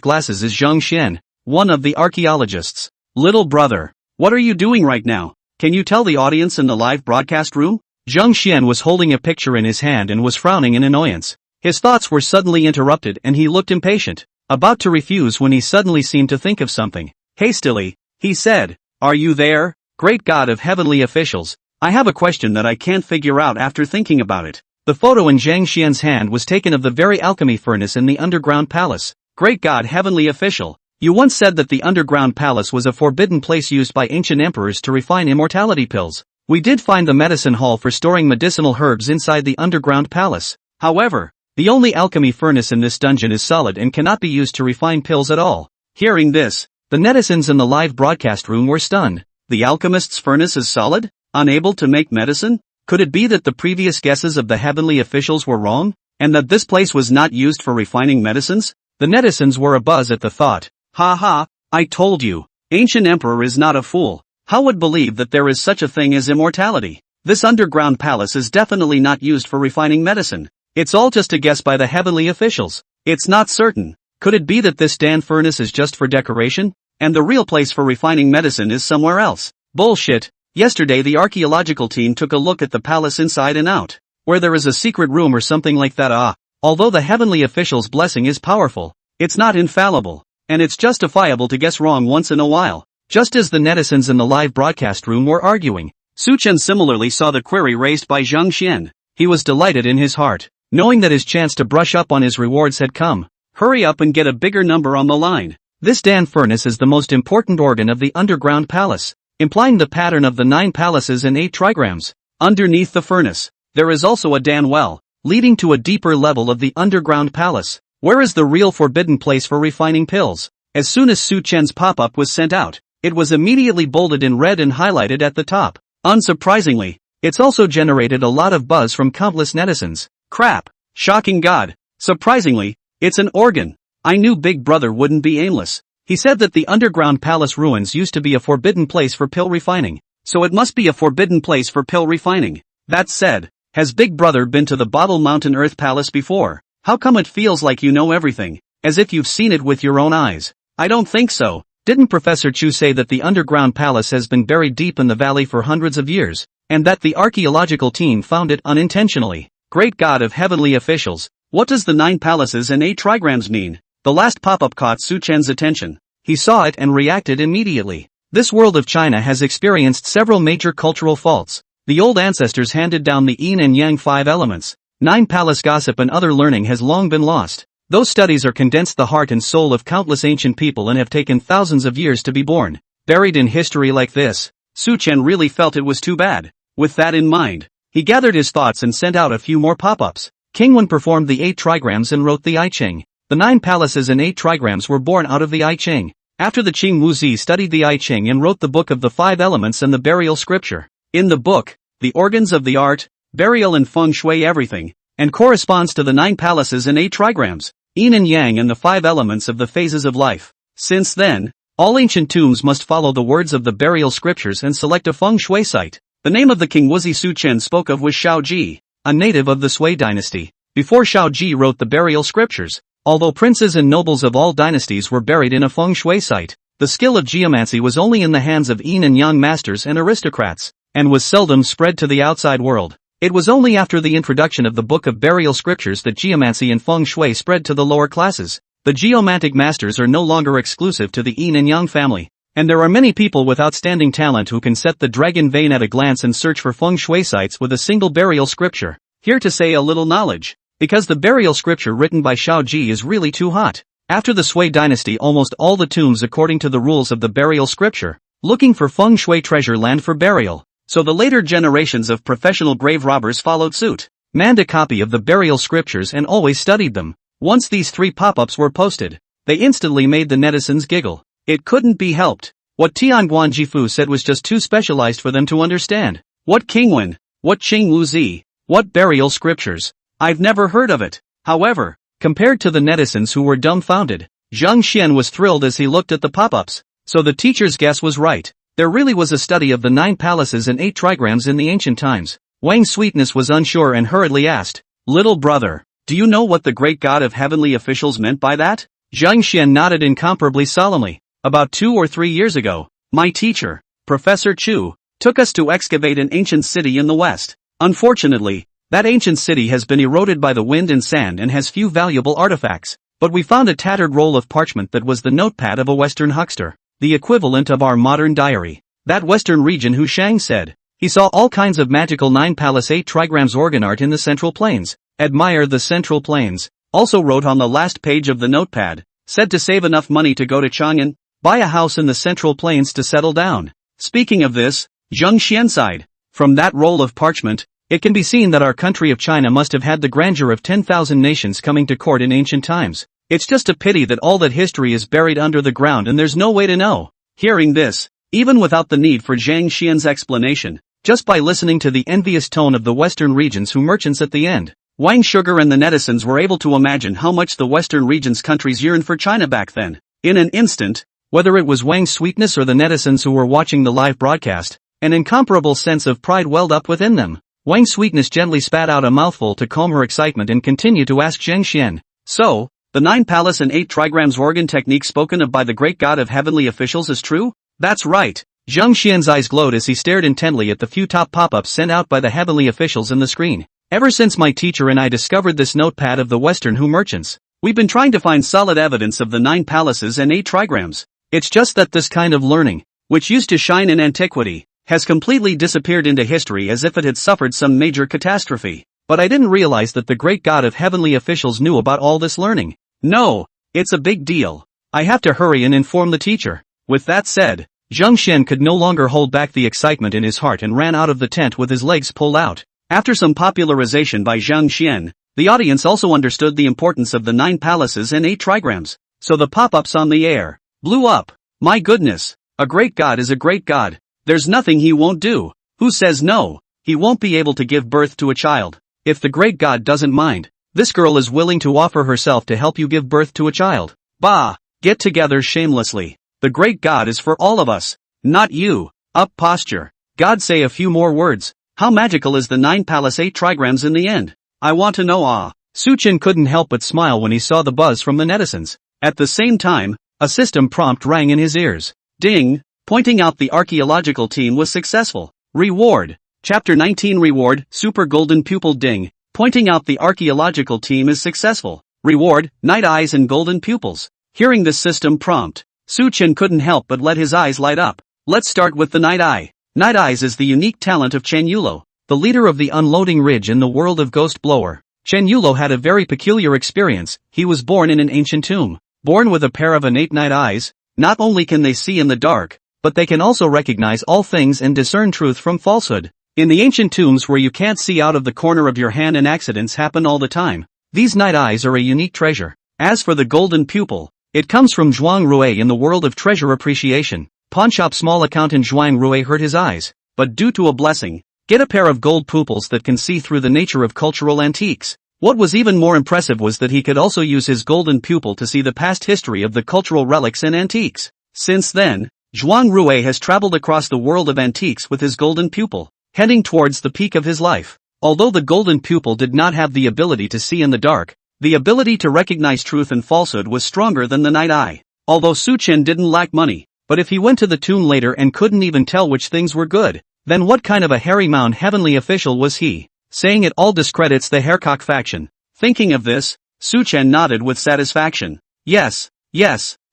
glasses is Zhang Xian, one of the archaeologists. Little brother, what are you doing right now? Can you tell the audience in the live broadcast room? Zhang Xian was holding a picture in his hand and was frowning in annoyance. His thoughts were suddenly interrupted and he looked impatient, about to refuse when he suddenly seemed to think of something. Hastily, he said, "Are you there? Great God of heavenly officials, I have a question that I can't figure out after thinking about it." The photo in Zhang Xian's hand was taken of the very alchemy furnace in the underground palace. Great God heavenly official, you once said that the underground palace was a forbidden place used by ancient emperors to refine immortality pills. We did find the medicine hall for storing medicinal herbs inside the underground palace. However, the only alchemy furnace in this dungeon is solid and cannot be used to refine pills at all. Hearing this, the netizens in the live broadcast room were stunned. The alchemist's furnace is solid? Unable to make medicine? Could it be that the previous guesses of the heavenly officials were wrong, and that this place was not used for refining medicines? The netizens were abuzz at the thought. Ha ha, I told you, ancient emperor is not a fool. How would believe that there is such a thing as immortality? This underground palace is definitely not used for refining medicine. It's all just a guess by the heavenly officials. It's not certain. Could it be that this damn furnace is just for decoration, and the real place for refining medicine is somewhere else? Bullshit. Yesterday the archaeological team took a look at the palace inside and out, where there is a secret room or something like that. Although the heavenly official's blessing is powerful, it's not infallible, and it's justifiable to guess wrong once in a while. Just as the netizens in the live broadcast room were arguing, Su Chen similarly saw the query raised by Zhang Xian. He was delighted in his heart, knowing that his chance to brush up on his rewards had come. Hurry up and get a bigger number on the line. This Dan furnace is the most important organ of the underground palace, implying the pattern of the 9 palaces and 8 trigrams. Underneath the furnace, there is also a Dan well, leading to a deeper level of the underground palace. Where is the real forbidden place for refining pills? As soon as Su Chen's pop-up was sent out, it was immediately bolded in red and highlighted at the top. Unsurprisingly, it's also generated a lot of buzz from countless netizens. Crap! Shocking God! Surprisingly, it's an organ. I knew Big Brother wouldn't be aimless. He said that the underground palace ruins used to be a forbidden place for pill refining, so it must be a forbidden place for pill refining. That said, has Big Brother been to the Bottle Mountain Earth Palace before? How come it feels like you know everything, as if you've seen it with your own eyes? I don't think so. Didn't Professor Chu say that the underground palace has been buried deep in the valley for hundreds of years, and that the archaeological team found it unintentionally? Great God of heavenly officials, what does the 9 palaces and 8 trigrams mean? The last pop-up caught Su Chen's attention. He saw it and reacted immediately. This world of China has experienced several major cultural faults. The old ancestors handed down the yin and yang 5 elements. 9 palace gossip and other learning has long been lost. Those studies are condensed the heart and soul of countless ancient people and have taken thousands of years to be born. Buried in history like this, Su Chen really felt it was too bad. With that in mind, he gathered his thoughts and sent out a few more pop-ups. Qilin performed the 8 trigrams and wrote the I Ching. The 9 palaces and 8 trigrams were born out of the I Ching. After the Qing Wuzi studied the I Ching and wrote the book of the 5 elements and the burial scripture. In the book, the organs of the art, burial and feng shui everything, and corresponds to the 9 palaces and 8 trigrams, yin and yang and the 5 elements of the phases of life. Since then, all ancient tombs must follow the words of the burial scriptures and select a feng shui site. The name of the king Wuzi Su Chen spoke of was Xiao Ji, a native of the Sui dynasty. Before Xiao Ji wrote the burial scriptures, Although princes and nobles of all dynasties were buried in a feng shui site, the skill of geomancy was only in the hands of yin and yang masters and aristocrats, and was seldom spread to the outside world. It was only after the introduction of the Book of Burial Scriptures that geomancy and feng shui spread to the lower classes. The geomantic masters are no longer exclusive to the yin and yang family, and there are many people with outstanding talent who can set the dragon vein at a glance and search for feng shui sites with a single burial scripture. Here to say a little knowledge, because the burial scripture written by Shao Ji is really too hot. After the Sui dynasty, almost all the tombs according to the rules of the burial scripture, looking for feng shui treasure land for burial. So the later generations of professional grave robbers followed suit, manned a copy of the burial scriptures and always studied them. Once these 3 pop-ups were posted, they instantly made the netizens giggle. It couldn't be helped. What Tianguan Jifu said was just too specialized for them to understand. What Qingwen? What Qing Wuzi? What burial scriptures? I've never heard of it. However, compared to the netizens who were dumbfounded, Zhang Xian was thrilled as he looked at the pop-ups. So the teacher's guess was right. There really was a study of the 9 palaces and 8 trigrams in the ancient times. Wang Sweetness was unsure and hurriedly asked, "Little brother, do you know what the great god of heavenly officials meant by that?" Zhang Xian nodded incomparably solemnly. "About 2 or 3 years ago, my teacher, Professor Chu, took us to excavate an ancient city in the west. Unfortunately, that ancient city has been eroded by the wind and sand and has few valuable artifacts, but we found a tattered roll of parchment that was the notepad of a Western huckster, the equivalent of our modern diary. That Western region Hu Shang said. He saw all kinds of magical 9 palace 8 trigrams organ art in the Central Plains. Admire the Central Plains. Also wrote on the last page of the notepad, said to save enough money to go to Chang'an, buy a house in the Central Plains to settle down." Speaking of this, Zhang Xian sighed. From that roll of parchment, it can be seen that our country of China must have had the grandeur of 10,000 nations coming to court in ancient times. It's just a pity that all that history is buried under the ground and there's no way to know. Hearing this, even without the need for Zhang Xian's explanation, just by listening to the envious tone of the Western regions who merchants at the end, Wang Sugar and the netizens were able to imagine how much the Western region's countries yearned for China back then. In an instant, whether it was Wang Sweetness or the netizens who were watching the live broadcast, an incomparable sense of pride welled up within them. Wang Sweetness gently spat out a mouthful to calm her excitement and continued to ask Zhang Xian, "So, the 9 palace and 8 trigrams organ technique spoken of by the great god of heavenly officials is true?" "That's right." Zhang Xian's eyes glowed as he stared intently at the few top pop-ups sent out by the heavenly officials in the screen. "Ever since my teacher and I discovered this notepad of the Western Hu merchants, we've been trying to find solid evidence of the 9 palaces and 8 trigrams. It's just that this kind of learning, which used to shine in antiquity, has completely disappeared into history as if it had suffered some major catastrophe. But I didn't realize that the great god of heavenly officials knew about all this learning. No, it's a big deal. I have to hurry and inform the teacher." With that said, Zhang Xian could no longer hold back the excitement in his heart and ran out of the tent with his legs pulled out. After some popularization by Zhang Xian, the audience also understood the importance of the 9 palaces and 8 trigrams. So the pop-ups on the air blew up. My goodness, a great god is a great god. There's nothing he won't do. Who says no? He won't be able to give birth to a child. If the great god doesn't mind, this girl is willing to offer herself to help you give birth to a child. Bah, get together shamelessly. The great god is for all of us, not you. Up posture. God, say a few more words. How magical is the 9 palace 8 trigrams in the end? I want to know. Su Chen couldn't help but smile when he saw the buzz from the netizens. At the same time, a system prompt rang in his ears. Ding, pointing out the archaeological team was successful. Reward. Chapter 19 Reward, Super Golden Pupil. Ding, pointing out the archaeological team is successful. Reward, Night Eyes and Golden Pupils. Hearing this system prompt, Su Chen couldn't help but let his eyes light up. Let's start with the Night Eye. Night Eyes is the unique talent of Chen Yulo, the leader of the Unloading Ridge in the world of Ghost Blower. Chen Yulo had a very peculiar experience. He was born in an ancient tomb. Born with a pair of innate night eyes, not only can they see in the dark, but they can also recognize all things and discern truth from falsehood. In the ancient tombs where you can't see out of the corner of your hand and accidents happen all the time, these night eyes are a unique treasure. As for the golden pupil, it comes from Zhuang Rui in the world of treasure appreciation. Pawnshop small accountant Zhuang Rui hurt his eyes, but due to a blessing, get a pair of gold pupils that can see through the nature of cultural antiques. What was even more impressive was that he could also use his golden pupil to see the past history of the cultural relics and antiques. Since then, Zhuang Rui has traveled across the world of antiques with his golden pupil, heading towards the peak of his life. Although the golden pupil did not have the ability to see in the dark, The ability to recognize truth and falsehood was stronger than the night eye. Although Su Chen didn't lack money, but if he went to the tomb later and couldn't even tell which things were good, then what kind of a hairy Mount Heavenly official was he? Saying it all discredits the Haircock faction. Thinking of this, Su Chen nodded with satisfaction. Yes.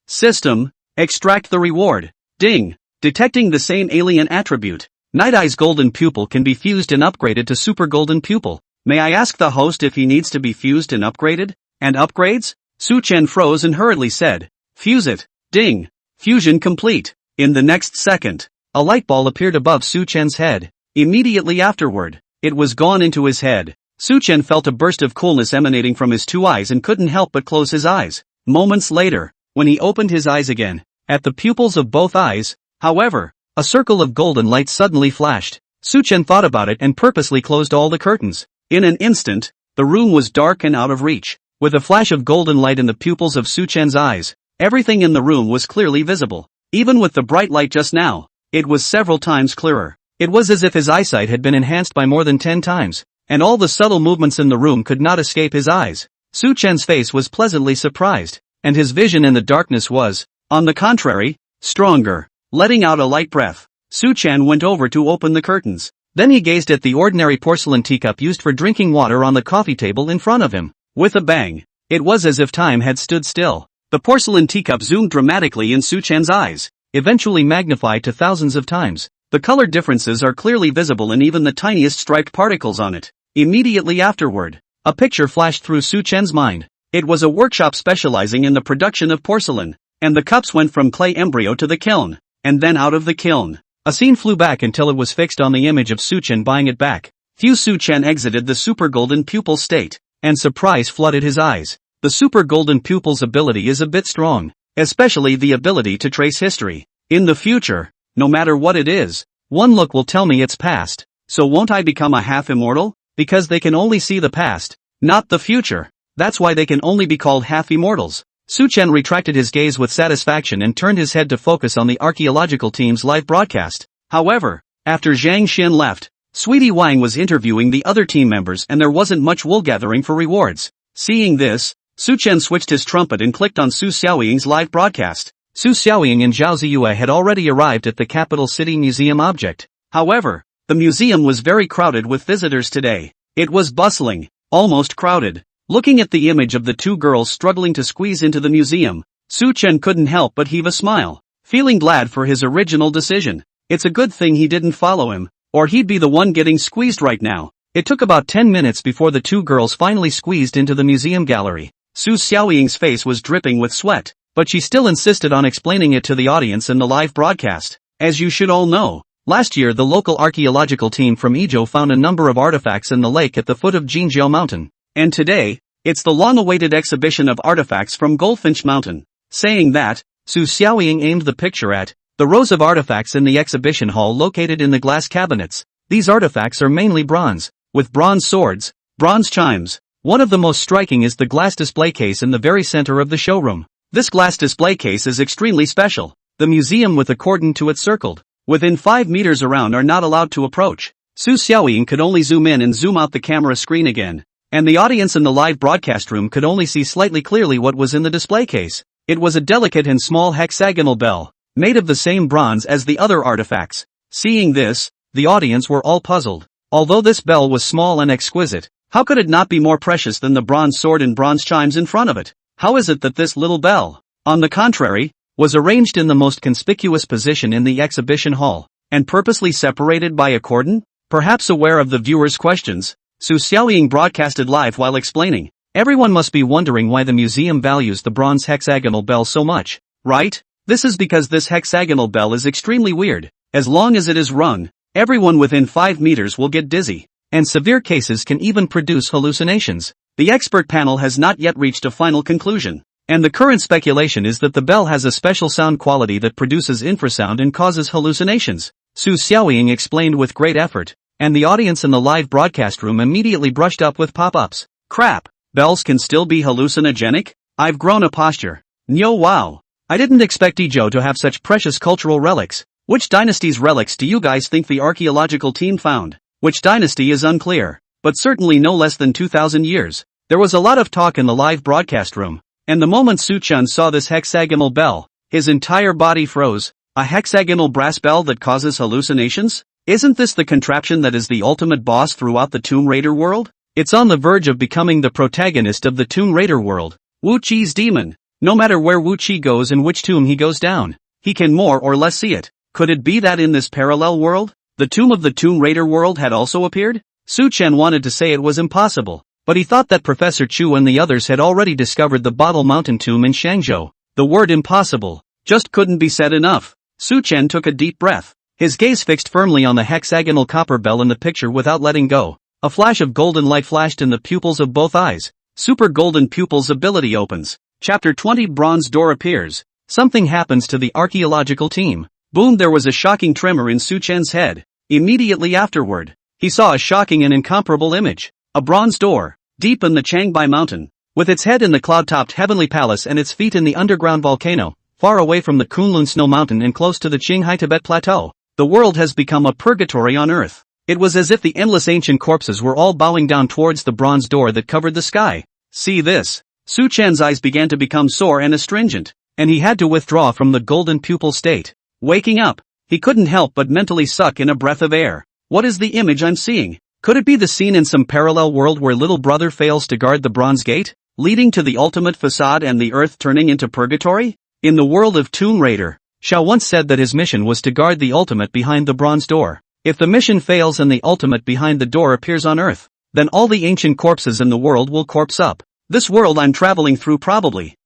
System, extract the reward. Ding. Detecting the same alien attribute. Night Eye's golden pupil can be fused and upgraded to super golden pupil. May I ask the host if he needs to be fused and upgraded? And upgrades? Su Chen froze and hurriedly said. Fuse it. Ding. Fusion complete. In the next second, a light ball appeared above Su Chen's head. Immediately afterward, it was gone into his head. Su Chen felt a burst of coolness emanating from his two eyes and couldn't help but close his eyes. Moments later, when he opened his eyes again, at the pupils of both eyes, however, a circle of golden light suddenly flashed. Su Chen thought about it and purposely closed all the curtains. In an instant, the room was dark and out of reach. With a flash of golden light in the pupils of Su Chen's eyes, everything in the room was clearly visible. Even with the bright light just now, it was several times clearer. It was as if his eyesight had been enhanced by more than 10 times, and all the subtle movements in the room could not escape his eyes. Su Chen's face was pleasantly surprised, and his vision in the darkness was, on the contrary, stronger. Letting out a light breath, Su Chen went over to open the curtains. Then he gazed at the ordinary porcelain teacup used for drinking water on the coffee table in front of him. With a bang, it was as if time had stood still. The porcelain teacup zoomed dramatically in Su Chen's eyes, eventually magnified to thousands of times. The color differences are clearly visible in even the tiniest striped particles on it. Immediately afterward, a picture flashed through Su Chen's mind. It was a workshop specializing in the production of porcelain, and the cups went from clay embryo to the kiln, and then out of the kiln. A scene flew back until it was fixed on the image of Su Chen buying it back. Su Chen exited the super golden pupil state, and surprise flooded his eyes. The super golden pupil's ability is a bit strong, especially the ability to trace history. In the future, no matter what it is, one look will tell me its past. So won't I become a half immortal? Because they can only see the past, not the future. That's why they can only be called half immortals. Su Chen retracted his gaze with satisfaction and turned his head to focus on the archaeological team's live broadcast. However, after Zhang Xin left, Sweetie Wang was interviewing the other team members and there wasn't much wool gathering for rewards. Seeing this, Su Chen switched his trumpet and clicked on Su Xiaoying's live broadcast. Su Xiaoying and Zhao Ziyue had already arrived at the capital city museum object. However, the museum was very crowded with visitors today. It was bustling, almost crowded. Looking at the image of the two girls struggling to squeeze into the museum, Su Chen couldn't help but heave a smile, feeling glad for his original decision. It's a good thing he didn't follow him, or he'd be the one getting squeezed right now. It took about 10 minutes before the two girls finally squeezed into the museum gallery. Su Xiaoying's face was dripping with sweat, but she still insisted on explaining it to the audience in the live broadcast. As you should all know, last year the local archaeological team from Izhou found a number of artifacts in the lake at the foot of Jinjiao Mountain. And today, it's the long-awaited exhibition of artifacts from Goldfinch Mountain. Saying that, Su Xiaoying aimed the picture at the rows of artifacts in the exhibition hall located in the glass cabinets. These artifacts are mainly bronze, with bronze swords, bronze chimes. One of the most striking is the glass display case in the very center of the showroom. This glass display case is extremely special. The museum with a cordon to it circled, within 5 meters around are not allowed to approach. Su Xiaoying could only zoom in and zoom out the camera screen again, and the audience in the live broadcast room could only see slightly clearly what was in the display case. It was a delicate and small hexagonal bell, made of the same bronze as the other artifacts. Seeing this, the audience were all puzzled. Although this bell was small and exquisite, how could it not be more precious than the bronze sword and bronze chimes in front of it? How is it that this little bell, on the contrary, was arranged in the most conspicuous position in the exhibition hall, and purposely separated by a cordon? Perhaps aware of the viewers' questions, Su Xiaoying broadcasted live while explaining. Everyone must be wondering why the museum values the bronze hexagonal bell so much, right? This is because this hexagonal bell is extremely weird. As long as it is rung, everyone within 5 meters will get dizzy, and severe cases can even produce hallucinations. The expert panel has not yet reached a final conclusion, and the current speculation is that the bell has a special sound quality that produces infrasound and causes hallucinations. Su Xiaoying explained with great effort, and the audience in the live broadcast room immediately brushed up with pop-ups. Crap, bells can still be hallucinogenic? I've grown a posture. Nyo wow. I didn't expect Izhou to have such precious cultural relics. Which dynasty's relics do you guys think the archaeological team found? Which dynasty is unclear, but certainly no less than 2,000 years. There was a lot of talk in the live broadcast room, and the moment Su-chan saw this hexagonal bell, his entire body froze. A hexagonal brass bell that causes hallucinations? Isn't this the contraption that is the ultimate boss throughout the Tomb Raider world? It's on the verge of becoming the protagonist of the Tomb Raider world. Wu Chi's demon. No matter where Wu Chi goes and which tomb he goes down, he can more or less see it. Could it be that in this parallel world, the tomb of the Tomb Raider world had also appeared? Su-chan wanted to say it was impossible, but he thought that Professor Chu and the others had already discovered the Bottle Mountain tomb in Shangzhou. The word impossible just couldn't be said enough. Su-chan took a deep breath, his gaze fixed firmly on the hexagonal copper bell in the picture without letting go. A flash of golden light flashed in the pupils of both eyes. Super Golden Pupils ability opens. Chapter 20 Bronze Door appears. Something happens to the archaeological team. Boom, there was a shocking tremor in Su-chan's head. Immediately afterward, he saw a shocking and incomparable image. A bronze door, deep in the Changbai Mountain, with its head in the cloud-topped heavenly palace and its feet in the underground volcano, far away from the Kunlun Snow Mountain and close to the Qinghai Tibet Plateau. The world has become a purgatory on earth. It was as if the endless ancient corpses were all bowing down towards the bronze door that covered the sky. See this? Su-chan's eyes began to become sore and astringent, and he had to withdraw from the golden pupil state. Waking up, he couldn't help but mentally suck in a breath of air. What is the image I'm seeing? Could it be the scene in some parallel world where little brother fails to guard the bronze gate, leading to the ultimate facade and the earth turning into purgatory? In the world of Tomb Raider, Shao once said that his mission was to guard the ultimate behind the bronze door. If the mission fails and the ultimate behind the door appears on Earth, then all the ancient corpses in the world will corpse up. This world I'm traveling through probably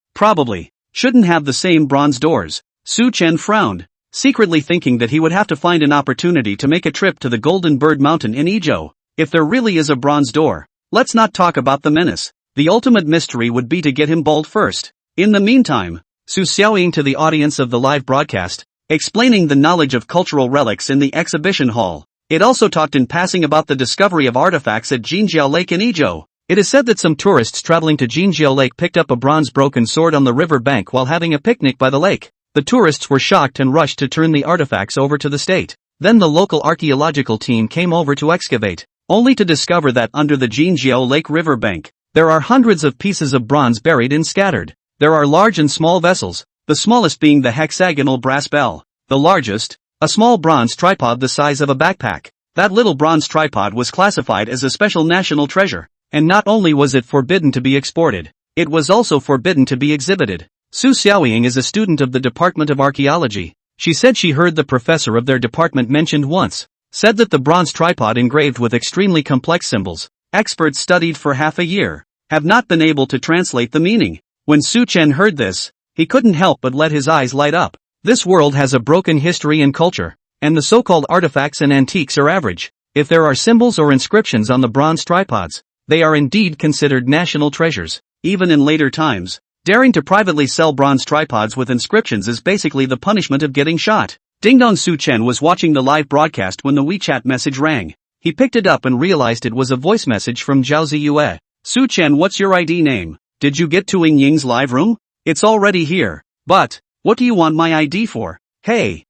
shouldn't have the same bronze doors. Su-chan frowned, secretly thinking that he would have to find an opportunity to make a trip to the Golden Bird Mountain in Izhou. If there really is a bronze door, let's not talk about the menace. The ultimate mystery would be to get him bald first. In the meantime, Su Xiaoying to the audience of the live broadcast, explaining the knowledge of cultural relics in the exhibition hall. It also talked in passing about the discovery of artifacts at Jinjiao Lake in Izhou. It is said that some tourists traveling to Jinjiao Lake picked up a bronze broken sword on the river bank while having a picnic by the lake. The tourists were shocked and rushed to turn the artifacts over to the state. Then the local archaeological team came over to excavate, only to discover that under the Jinjiao Lake river bank, there are hundreds of pieces of bronze buried and scattered. There are large and small vessels, the smallest being the hexagonal brass bell. The largest, a small bronze tripod the size of a backpack. That little bronze tripod was classified as a special national treasure, and not only was it forbidden to be exported, it was also forbidden to be exhibited. Su Xiaoying is a student of the Department of Archaeology. She said she heard the professor of their department mentioned once, said that the bronze tripod engraved with extremely complex symbols, experts studied for half a year, have not been able to translate the meaning. When Su-chan heard this, he couldn't help but let his eyes light up. This world has a broken history and culture, and the so-called artifacts and antiques are average. If there are symbols or inscriptions on the bronze tripods, they are indeed considered national treasures. Even in later times, daring to privately sell bronze tripods with inscriptions is basically the punishment of getting shot. Ding Dong. Su-chan was watching the live broadcast when the WeChat message rang. He picked it up and realized it was a voice message from Zhao Ziyue. Su-chan, what's your ID name? Did you get to Ying Ying's live room? It's already here. But, what do you want my ID for? Hey,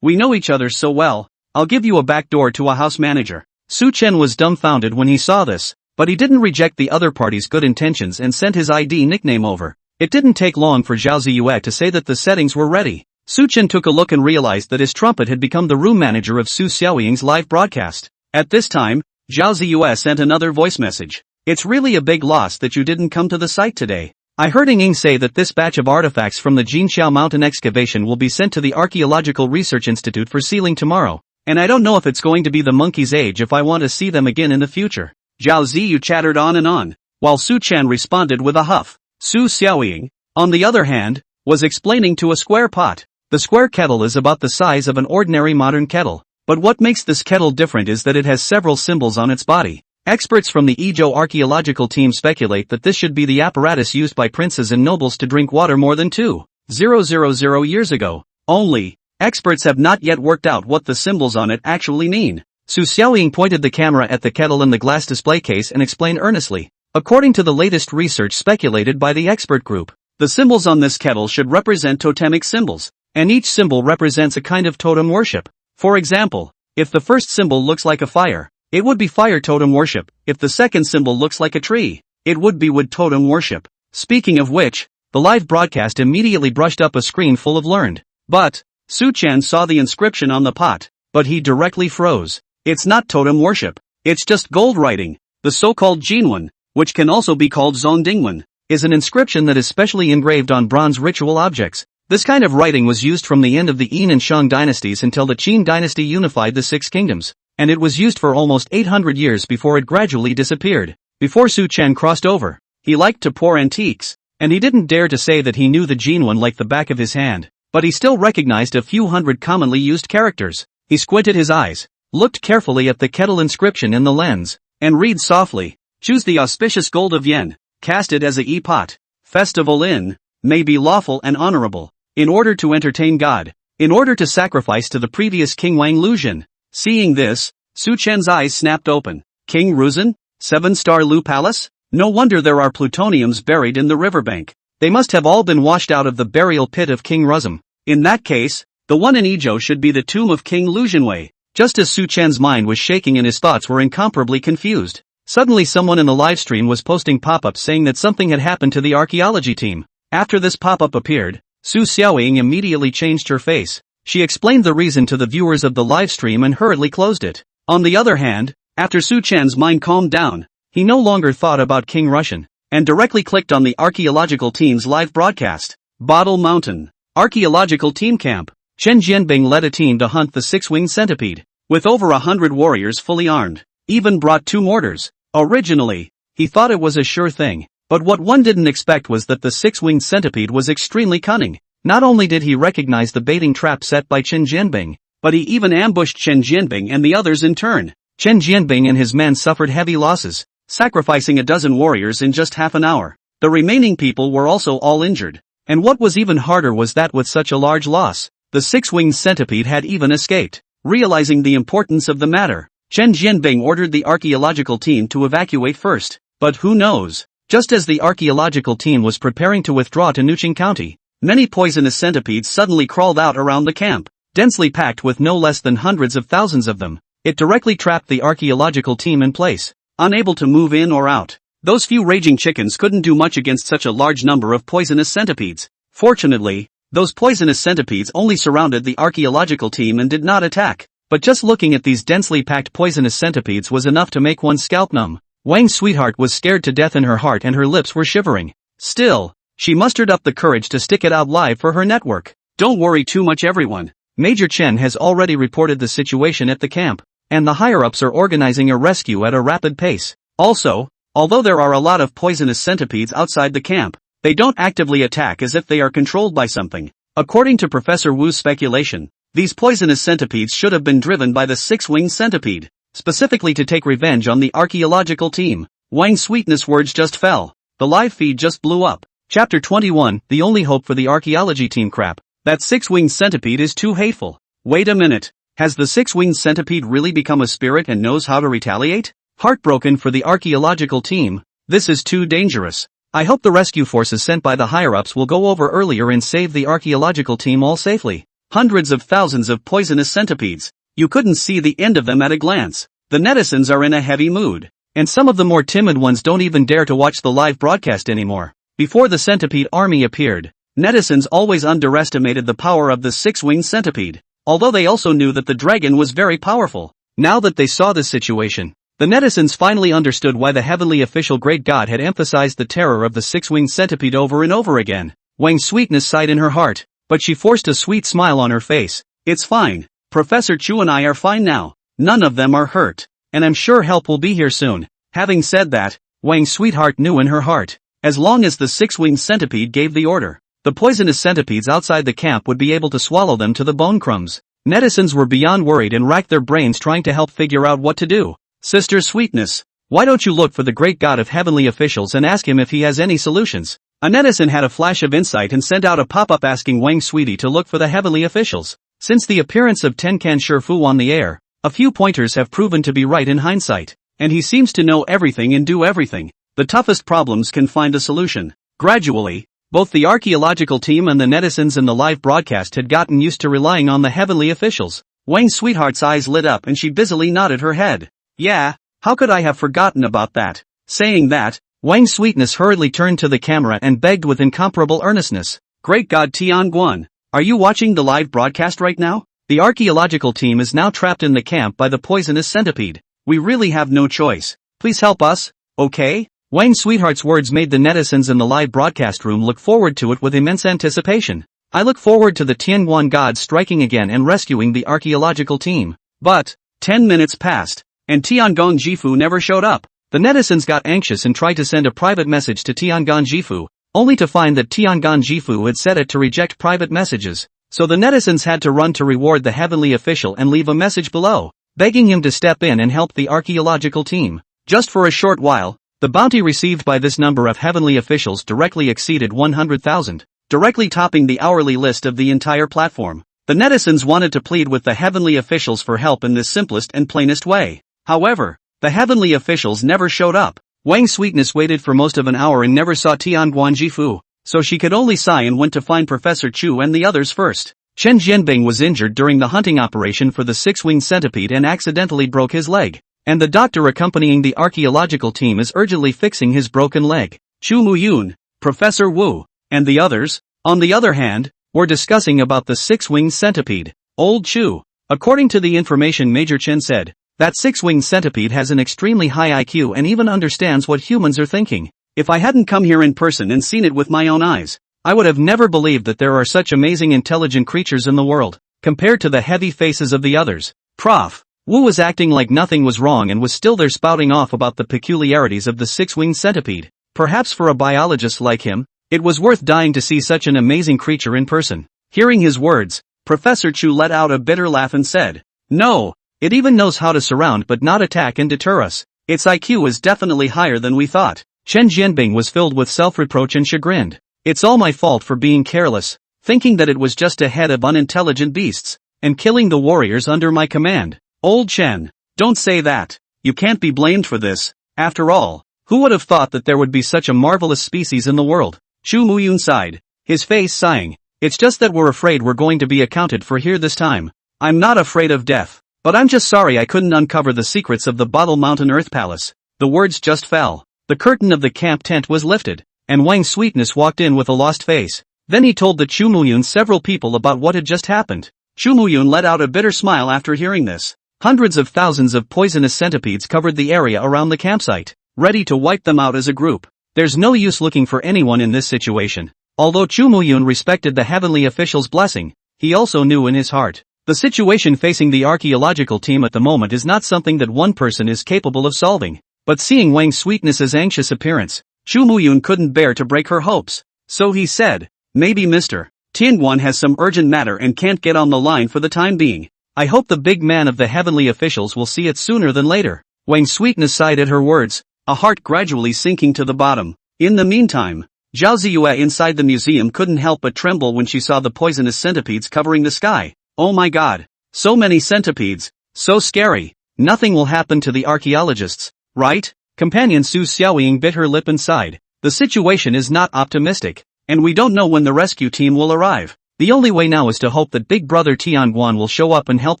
we know each other so well, I'll give you a back door to a house manager. Su-chan was dumbfounded when he saw this, but he didn't reject the other party's good intentions and sent his ID nickname over. It didn't take long for Zhao Ziyue to say that the settings were ready. Su-chan took a look and realized that his trumpet had become the room manager of Su Xiaoying's live broadcast. At this time, Zhao Ziyue sent another voice message. It's really a big loss that you didn't come to the site today. I heard Ying Ying say that this batch of artifacts from the Jinjiao Mountain excavation will be sent to the Archaeological Research Institute for sealing tomorrow, and I don't know if it's going to be the monkey's age if I want to see them again in the future. Zhao Ziyu chattered on and on, while Su-chan responded with a huff. Su Xiaoying, on the other hand, was explaining to a square pot. The square kettle is about the size of an ordinary modern kettle, but what makes this kettle different is that it has several symbols on its body. Experts from the Izhou archaeological team speculate that this should be the apparatus used by princes and nobles to drink water more than 2,000 years ago. Only, experts have not yet worked out what the symbols on it actually mean. Su Xiaoying pointed the camera at the kettle in the glass display case and explained earnestly. According to the latest research speculated by the expert group, the symbols on this kettle should represent totemic symbols, and each symbol represents a kind of totem worship. For example, if the first symbol looks like a fire, it would be fire totem worship. If the second symbol looks like a tree, It would be wood totem worship. Speaking of which, the live broadcast immediately brushed up a screen full of learned. But Su Chen saw the inscription on the pot, but he directly froze. It's not totem worship. It's just gold writing. The so-called Jinwen, which can also be called Zongdingwen, is an inscription that is specially engraved on bronze ritual objects. This kind of writing was used from the end of the Yin and Shang dynasties until the Qin dynasty unified the six kingdoms, and it was used for almost 800 years before it gradually disappeared. Before Su Chen crossed over, he liked to pour antiques, and he didn't dare to say that he knew the Jinwen like the back of his hand, but he still recognized a few hundred commonly used characters. He squinted his eyes, looked carefully at the kettle inscription in the lens, and read softly, "Choose the auspicious gold of yen, cast it as a e-pot. Festival in, may be lawful and honorable, in order to entertain God, in order to sacrifice to the previous King Wang Luzhen." Seeing this, Su Chen's eyes snapped open. King Ruzhen? 7-star Lu Palace? No wonder there are plutoniums buried in the riverbank. They must have all been washed out of the burial pit of King Ruzhem. In that case, the one in Ezhou should be the tomb of King Luzhenwei. Just as Su Chen's mind was shaking and his thoughts were incomparably confused, suddenly someone in the livestream was posting pop-ups saying that something had happened to the archaeology team. After this pop-up appeared, Su Xiaoying immediately changed her face. She explained the reason to the viewers of the livestream and hurriedly closed it. On the other hand, after Su Chen's mind calmed down, he no longer thought about King Rushen, and directly clicked on the archaeological team's live broadcast. Bottle Mountain Archaeological Team Camp. Chen Jianbing led a team to hunt the six-winged centipede, with over 100 warriors fully armed, even brought 2 mortars. Originally, he thought it was a sure thing, but what one didn't expect was that the six-winged centipede was extremely cunning. Not only did he recognize the baiting trap set by Chen Jianbing, but he even ambushed Chen Jianbing and the others in turn. Chen Jianbing and his men suffered heavy losses, sacrificing a dozen warriors in just half an hour. The remaining people were also all injured, and what was even harder was that with such a large loss, the six-winged centipede had even escaped. Realizing the importance of the matter, Chen Jianbing ordered the archaeological team to evacuate first. But who knows? Just as the archaeological team was preparing to withdraw to Nuqing County, many poisonous centipedes suddenly crawled out around the camp, densely packed with no less than hundreds of thousands of them. It directly trapped the archaeological team in place, unable to move in or out. Those few raging chickens couldn't do much against such a large number of poisonous centipedes. Fortunately, those poisonous centipedes only surrounded the archaeological team and did not attack. But just looking at these densely packed poisonous centipedes was enough to make one's scalp numb. Wang's sweetheart was scared to death in her heart and her lips were shivering. Still, she mustered up the courage to stick it out live for her network. Don't worry too much everyone. Major Chen has already reported the situation at the camp, and the higher-ups are organizing a rescue at a rapid pace. Also, although there are a lot of poisonous centipedes outside the camp, they don't actively attack as if they are controlled by something. According to Professor Wu's speculation, these poisonous centipedes should have been driven by the six-winged centipede, specifically to take revenge on the archaeological team. Wang's sweetness words just fell. The live feed just blew up. Chapter 21, the only hope for the archaeology team. Crap. That six-winged centipede is too hateful. Wait a minute. Has the six-winged centipede really become a spirit and knows how to retaliate? Heartbroken for the archaeological team. This is too dangerous. I hope the rescue forces sent by the higher-ups will go over earlier and save the archaeological team all safely. Hundreds of thousands of poisonous centipedes. You couldn't see the end of them at a glance. The netizens are in a heavy mood, and some of the more timid ones don't even dare to watch the live broadcast anymore. Before the centipede army appeared, netizens always underestimated the power of the six-winged centipede, although they also knew that the dragon was very powerful. Now that they saw this situation, the netizens finally understood why the heavenly official great god had emphasized the terror of the six-winged centipede over and over again. Wang's sweetness sighed in her heart, but she forced a sweet smile on her face. It's fine. Professor Chu and I are fine now. None of them are hurt, and I'm sure help will be here soon. Having said that, Wang's sweetheart knew in her heart, as long as the six-winged centipede gave the order, the poisonous centipedes outside the camp would be able to swallow them to the bone crumbs. Netizens were beyond worried and racked their brains trying to help figure out what to do. Sister Sweetness, why don't you look for the great god of heavenly officials and ask him if he has any solutions? A netizen had a flash of insight and sent out a pop-up asking Wang Sweetie to look for the heavenly officials. Since the appearance of Tenkan Shifu on the air, a few pointers have proven to be right in hindsight, and he seems to know everything and do everything. The toughest problems can find a solution. Gradually, both the archaeological team and the netizens in the live broadcast had gotten used to relying on the heavenly officials. Wang's sweetheart's eyes lit up and she busily nodded her head. Yeah, how could I have forgotten about that? Saying that, Wang Sweetness hurriedly turned to the camera and begged with incomparable earnestness. Great God Tianguan, are you watching the live broadcast right now? The archaeological team is now trapped in the camp by the poisonous centipede. We really have no choice. Please help us, okay? Wang Sweetheart's words made the netizens in the live broadcast room look forward to it with immense anticipation. I look forward to the Tianguan gods striking again and rescuing the archaeological team. But 10 minutes passed, and Tiangong Jifu never showed up. The netizens got anxious and tried to send a private message to Tiangong Jifu, only to find that Tiangong Jifu had set it to reject private messages. So the netizens had to run to reward the heavenly official and leave a message below, begging him to step in and help the archaeological team. Just for a short while, the bounty received by this number of heavenly officials directly exceeded 100,000, directly topping the hourly list of the entire platform. The netizens wanted to plead with the heavenly officials for help in this simplest and plainest way. However, the heavenly officials never showed up. Wang Sweetness waited for most of an hour and never saw Tianguan Jifu, so she could only sigh and went to find Professor Chu and the others first. Chen Jianbing was injured during the hunting operation for the six-winged centipede and accidentally broke his leg, and the doctor accompanying the archaeological team is urgently fixing his broken leg. Chu Muyun, Professor Wu, and the others, on the other hand, were discussing about the six-winged centipede. Old Chu. According to the information Major Chen said, that six-winged centipede has an extremely high IQ and even understands what humans are thinking. If I hadn't come here in person and seen it with my own eyes, I would have never believed that there are such amazing intelligent creatures in the world, compared to the heavy faces of the others. Prof. Wu was acting like nothing was wrong and was still there spouting off about the peculiarities of the six-winged centipede. Perhaps for a biologist like him, it was worth dying to see such an amazing creature in person. Hearing his words, Professor Chu let out a bitter laugh and said, "No, it even knows how to surround but not attack and deter us. Its IQ is definitely higher than we thought." Chen Jianbing was filled with self-reproach and chagrined. It's all my fault for being careless, thinking that it was just a head of unintelligent beasts, and killing the warriors under my command. Old Chen, don't say that. You can't be blamed for this. After all, who would have thought that there would be such a marvelous species in the world? Chu Muyun sighed, his face sighing. It's just that we're afraid we're going to be accounted for here this time. I'm not afraid of death, but I'm just sorry I couldn't uncover the secrets of the Bottle Mountain Earth Palace. The words just fell. The curtain of the camp tent was lifted, and Wang Sweetness walked in with a lost face. Then he told the Chu Muyun several people about what had just happened. Chu Muyun let out a bitter smile after hearing this. Hundreds of thousands of poisonous centipedes covered the area around the campsite, ready to wipe them out as a group. There's no use looking for anyone in this situation. Although Chu Muyun respected the heavenly official's blessing, he also knew in his heart, the situation facing the archaeological team at the moment is not something that one person is capable of solving. But seeing Wang Sweetness's anxious appearance, Chu Muyun couldn't bear to break her hopes. So he said, "Maybe Mr. Tianguan has some urgent matter and can't get on the line for the time being. I hope the big man of the heavenly officials will see it sooner than later." Wang Sweetness sighed at her words, a heart gradually sinking to the bottom. In the meantime, Zhao Ziyue inside the museum couldn't help but tremble when she saw the poisonous centipedes covering the sky. Oh my god! So many centipedes! So scary! Nothing will happen to the archaeologists, right? Companion Su Xiaoying bit her lip and sighed. The situation is not optimistic, and we don't know when the rescue team will arrive. The only way now is to hope that Big Brother Tianguan will show up and help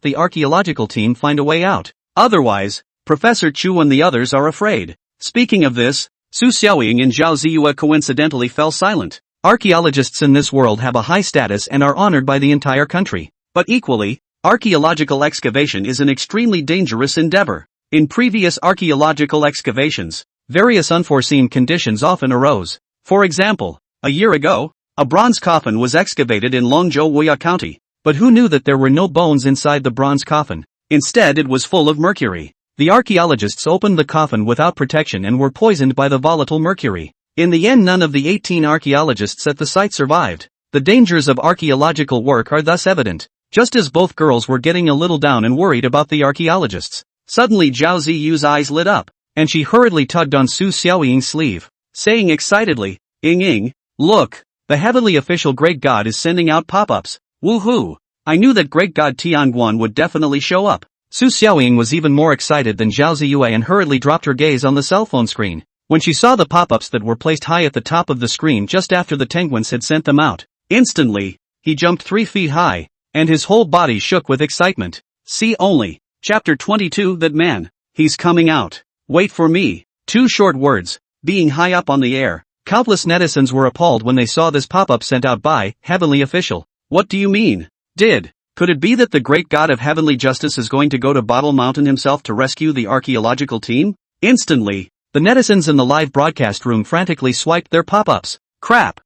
the archaeological team find a way out. Otherwise, Professor Chu and the others are afraid. Speaking of this, Su Xiaoying and Zhao Ziyue coincidentally fell silent. Archaeologists in this world have a high status and are honored by the entire country. But equally, archaeological excavation is an extremely dangerous endeavor. In previous archaeological excavations, various unforeseen conditions often arose. For example, a year ago, a bronze coffin was excavated in Longzhou Wuya County, but who knew that there were no bones inside the bronze coffin? Instead it was full of mercury. The archaeologists opened the coffin without protection and were poisoned by the volatile mercury. In the end, none of the 18 archaeologists at the site survived. The dangers of archaeological work are thus evident. Just as both girls were getting a little down and worried about the archaeologists, suddenly Zhao Ziyu's eyes lit up, and she hurriedly tugged on Su Xiaoying's sleeve, saying excitedly, "Ying, look, the heavenly official Great God is sending out pop-ups. Woohoo! I knew that Great God Tianguan would definitely show up." Su Xiaoying was even more excited than Zhao Ziyue and hurriedly dropped her gaze on the cell phone screen. When she saw the pop-ups that were placed high at the top of the screen just after the penguins had sent them out, instantly, he jumped 3 feet high, and his whole body shook with excitement. See only, Chapter 22 That man, he's coming out. Wait for me. 2 short words, Being high up on the air, countless netizens were appalled when they saw this pop-up sent out by Heavenly Official. What do you mean? Could it be that the great god of heavenly justice is going to go to Bottle Mountain himself to rescue the archaeological team? Instantly, the netizens in the live broadcast room frantically swiped their pop-ups. Crap!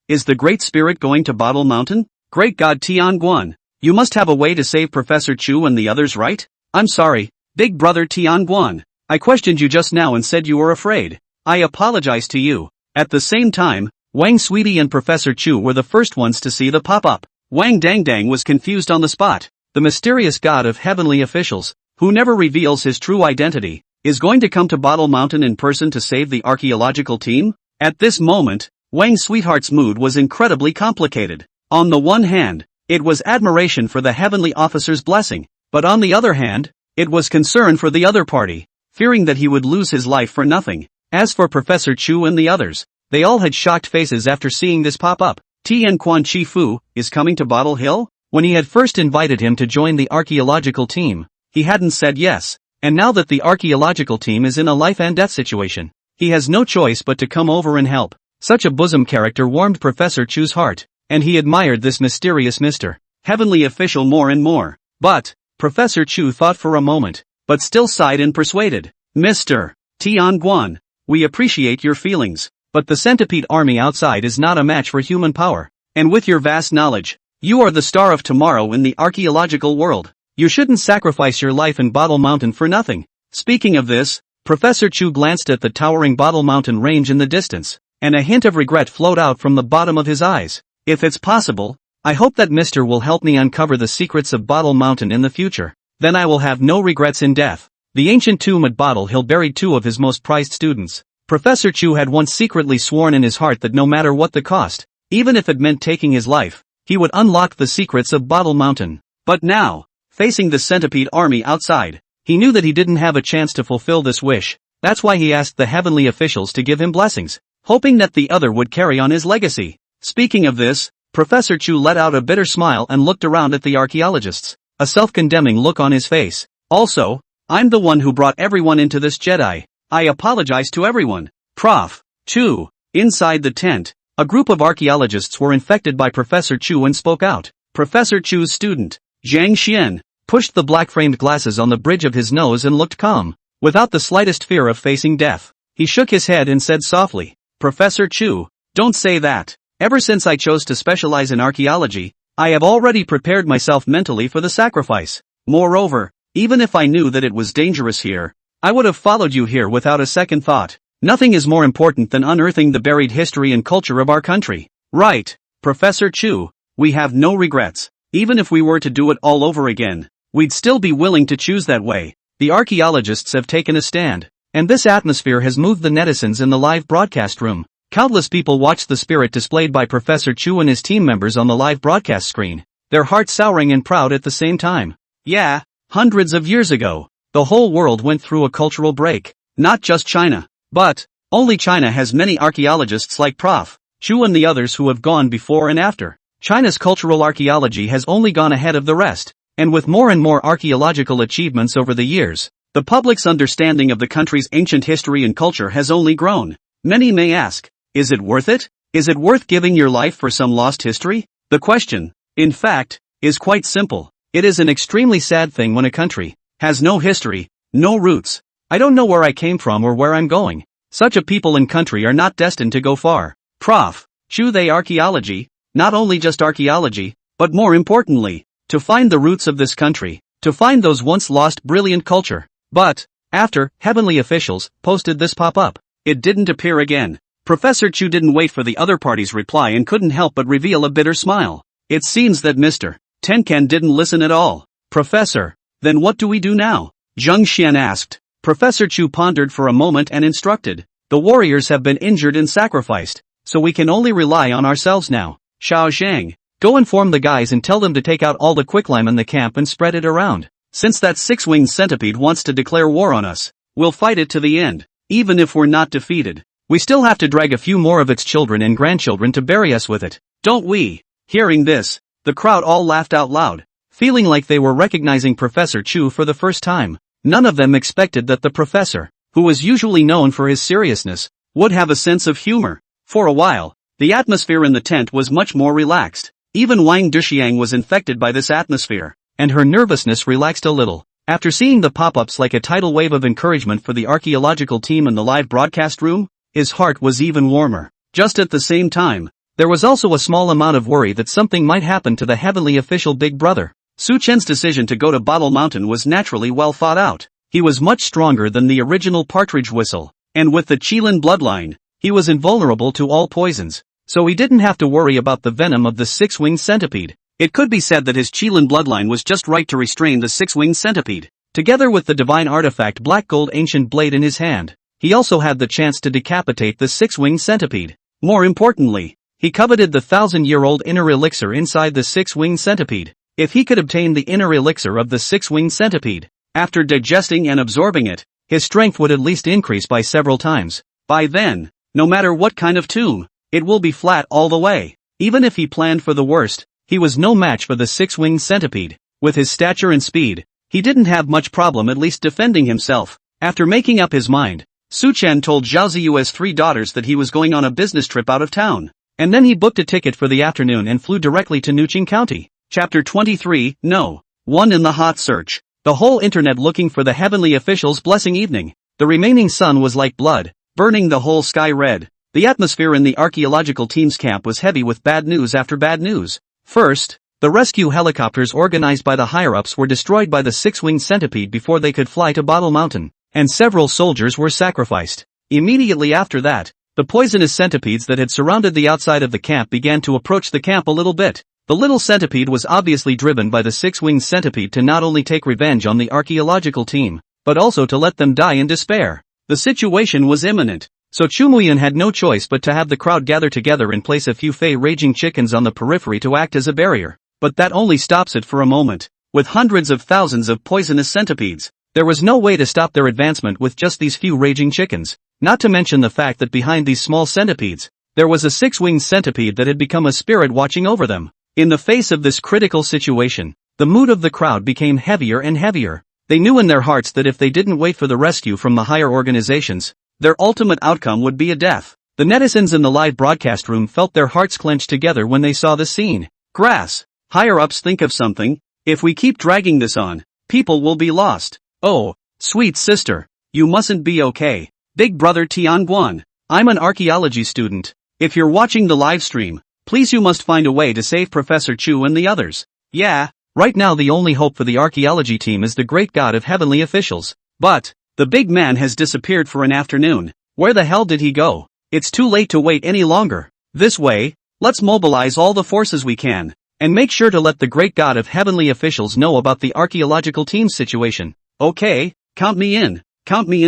Is the Great Spirit going to Bottle Mountain? Great God Tianguan, you must have a way to save Professor Chu and the others, right? I'm sorry, Big Brother Tianguan. I questioned you just now and said you were afraid. I apologize to you. At the same time, Wang Sweetie and Professor Chu were the first ones to see the pop-up. Wang Dangdang was confused on the spot. The mysterious god of heavenly officials, who never reveals his true identity, is going to come to Bottle Mountain in person to save the archaeological team? At this moment, Wang Sweetheart's mood was incredibly complicated. On the one hand, it was admiration for the heavenly officer's blessing, but on the other hand, it was concern for the other party, fearing that he would lose his life for nothing. As for Professor Chu and the others, they all had shocked faces after seeing this pop-up. Tian Quan Chi Fu is coming to Bottle Hill? When he had first invited him to join the archaeological team, he hadn't said yes, and now that the archaeological team is in a life and death situation, he has no choice but to come over and help. Such a bosom character warmed Professor Chu's heart, and he admired this mysterious Mr. Heavenly Official more and more. But, Professor Chu thought for a moment, but still sighed and persuaded. Mr. Tianguan, we appreciate your feelings, but the centipede army outside is not a match for human power. And with your vast knowledge, you are the star of tomorrow in the archaeological world. You shouldn't sacrifice your life in Bottle Mountain for nothing. Speaking of this, Professor Chu glanced at the towering Bottle Mountain range in the distance, and a hint of regret flowed out from the bottom of his eyes. If it's possible, I hope that Mr. will help me uncover the secrets of Bottle Mountain in the future. Then I will have no regrets in death. The ancient tomb at Bottle Hill buried two of his most prized students. Professor Chu had once secretly sworn in his heart that no matter what the cost, even if it meant taking his life, he would unlock the secrets of Bottle Mountain. But now, facing the centipede army outside, he knew that he didn't have a chance to fulfill this wish. That's why he asked the heavenly officials to give him blessings, hoping that the other would carry on his legacy. Speaking of this, Professor Chu let out a bitter smile and looked around at the archaeologists, a self-condemning look on his face. Also, I'm the one who brought everyone into this Jedi. I apologize to everyone. Prof. Chu. Inside the tent, a group of archaeologists were infected by Professor Chu and spoke out. Professor Chu's student, Zhang Xian, pushed the black-framed glasses on the bridge of his nose and looked calm, without the slightest fear of facing death. He shook his head and said softly, Professor Chu, don't say that. Ever since I chose to specialize in archaeology, I have already prepared myself mentally for the sacrifice. Moreover, even if I knew that it was dangerous here, I would have followed you here without a second thought. Nothing is more important than unearthing the buried history and culture of our country. Right, Professor Chu, we have no regrets. Even if we were to do it all over again, we'd still be willing to choose that way. The archaeologists have taken a stand, and this atmosphere has moved the netizens in the live broadcast room. Countless people watched the spirit displayed by Professor Chu and his team members on the live broadcast screen, their hearts souring and proud at the same time. Yeah, hundreds of years ago, the whole world went through a cultural break. Not just China. But, only China has many archaeologists like Prof. Chu and the others who have gone before and after. China's cultural archaeology has only gone ahead of the rest, and with more and more archaeological achievements over the years, the public's understanding of the country's ancient history and culture has only grown. Many may ask, is it worth it? Is it worth giving your life for some lost history? The question, in fact, is quite simple. It is an extremely sad thing when a country has no history, no roots. I don't know where I came from or where I'm going. Such a people and country are not destined to go far. Prof. Chu, they archaeology, not only just archaeology, but more importantly, to find the roots of this country, to find those once lost brilliant culture. But, after heavenly officials posted this pop-up, it didn't appear again. Professor Chu didn't wait for the other party's reply and couldn't help but reveal a bitter smile. It seems that Mr. Tenkan didn't listen at all. Professor, then what do we do now? Zhang Xian asked. Professor Chu pondered for a moment and instructed. The warriors have been injured and sacrificed, so we can only rely on ourselves now. Xiao Zhang, go inform the guys and tell them to take out all the quicklime in the camp and spread it around. Since that six-winged centipede wants to declare war on us, we'll fight it to the end. Even if we're not defeated, we still have to drag a few more of its children and grandchildren to bury us with it, don't we? Hearing this, the crowd all laughed out loud, feeling like they were recognizing Professor Chu for the first time. None of them expected that the professor who was usually known for his seriousness, would have a sense of humor. For a while, the atmosphere in the tent was much more relaxed. Even Wang Duxiang was infected by this atmosphere, and her nervousness relaxed a little. After seeing the pop-ups like a tidal wave of encouragement for the archaeological team in the live broadcast room, his heart was even warmer. Just at the same time, there was also a small amount of worry that something might happen to the heavenly official Big Brother. Su Chen's decision to go to Bottle Mountain was naturally well thought out. He was much stronger than the original Partridge Whistle, and with the Qilin bloodline, he was invulnerable to all poisons, so he didn't have to worry about the venom of the six-winged centipede. It could be said that his Qilin bloodline was just right to restrain the six-winged centipede. Together with the divine artifact Black Gold Ancient Blade in his hand, he also had the chance to decapitate the six-winged centipede. More importantly, he coveted the 1,000-year-old inner elixir inside the six-winged centipede. If he could obtain the inner elixir of the six-winged centipede, after digesting and absorbing it, his strength would at least increase by several times. By then, no matter what kind of tomb, it will be flat all the way. Even if he planned for the worst, he was no match for the six-winged centipede. With his stature and speed, he didn't have much problem at least defending himself. After making up his mind, Su Chen told Zhao Ziyue's 3 daughters that he was going on a business trip out of town. And then he booked a ticket for the afternoon and flew directly to Nuqing County. Chapter 23, No. 1 in the hot search. The whole internet looking for the heavenly official's blessing evening. The remaining sun was like blood, burning the whole sky red. The atmosphere in the archaeological team's camp was heavy with bad news after bad news. First, the rescue helicopters organized by the higher-ups were destroyed by the six-winged centipede before they could fly to Bottle Mountain, and several soldiers were sacrificed. Immediately after that, the poisonous centipedes that had surrounded the outside of the camp began to approach the camp a little bit. The little centipede was obviously driven by the six-winged centipede to not only take revenge on the archaeological team, but also to let them die in despair. The situation was imminent, so Chumuyan had no choice but to have the crowd gather together and place a few fey raging chickens on the periphery to act as a barrier. But that only stops it for a moment. With hundreds of thousands of poisonous centipedes, there was no way to stop their advancement with just these few raging chickens. Not to mention the fact that behind these small centipedes, there was a six-winged centipede that had become a spirit watching over them. In the face of this critical situation, the mood of the crowd became heavier and heavier. They knew in their hearts that if they didn't wait for the rescue from the higher organizations, their ultimate outcome would be a death. The netizens in the live broadcast room felt their hearts clench together when they saw the scene. Grass. Higher-ups, think of something. If we keep dragging this on, people will be lost. Oh, sweet sister, you mustn't be okay. Big brother Tianguan, I'm an archaeology student. If you're watching the live stream, please you must find a way to save Professor Chu and the others. Yeah, right now the only hope for the archaeology team is the great god of heavenly officials. But the big man has disappeared for an afternoon. Where the hell did he go? It's too late to wait any longer. This way, let's mobilize all the forces we can, and make sure to let the great god of heavenly officials know about the archaeological team's situation. Okay, count me in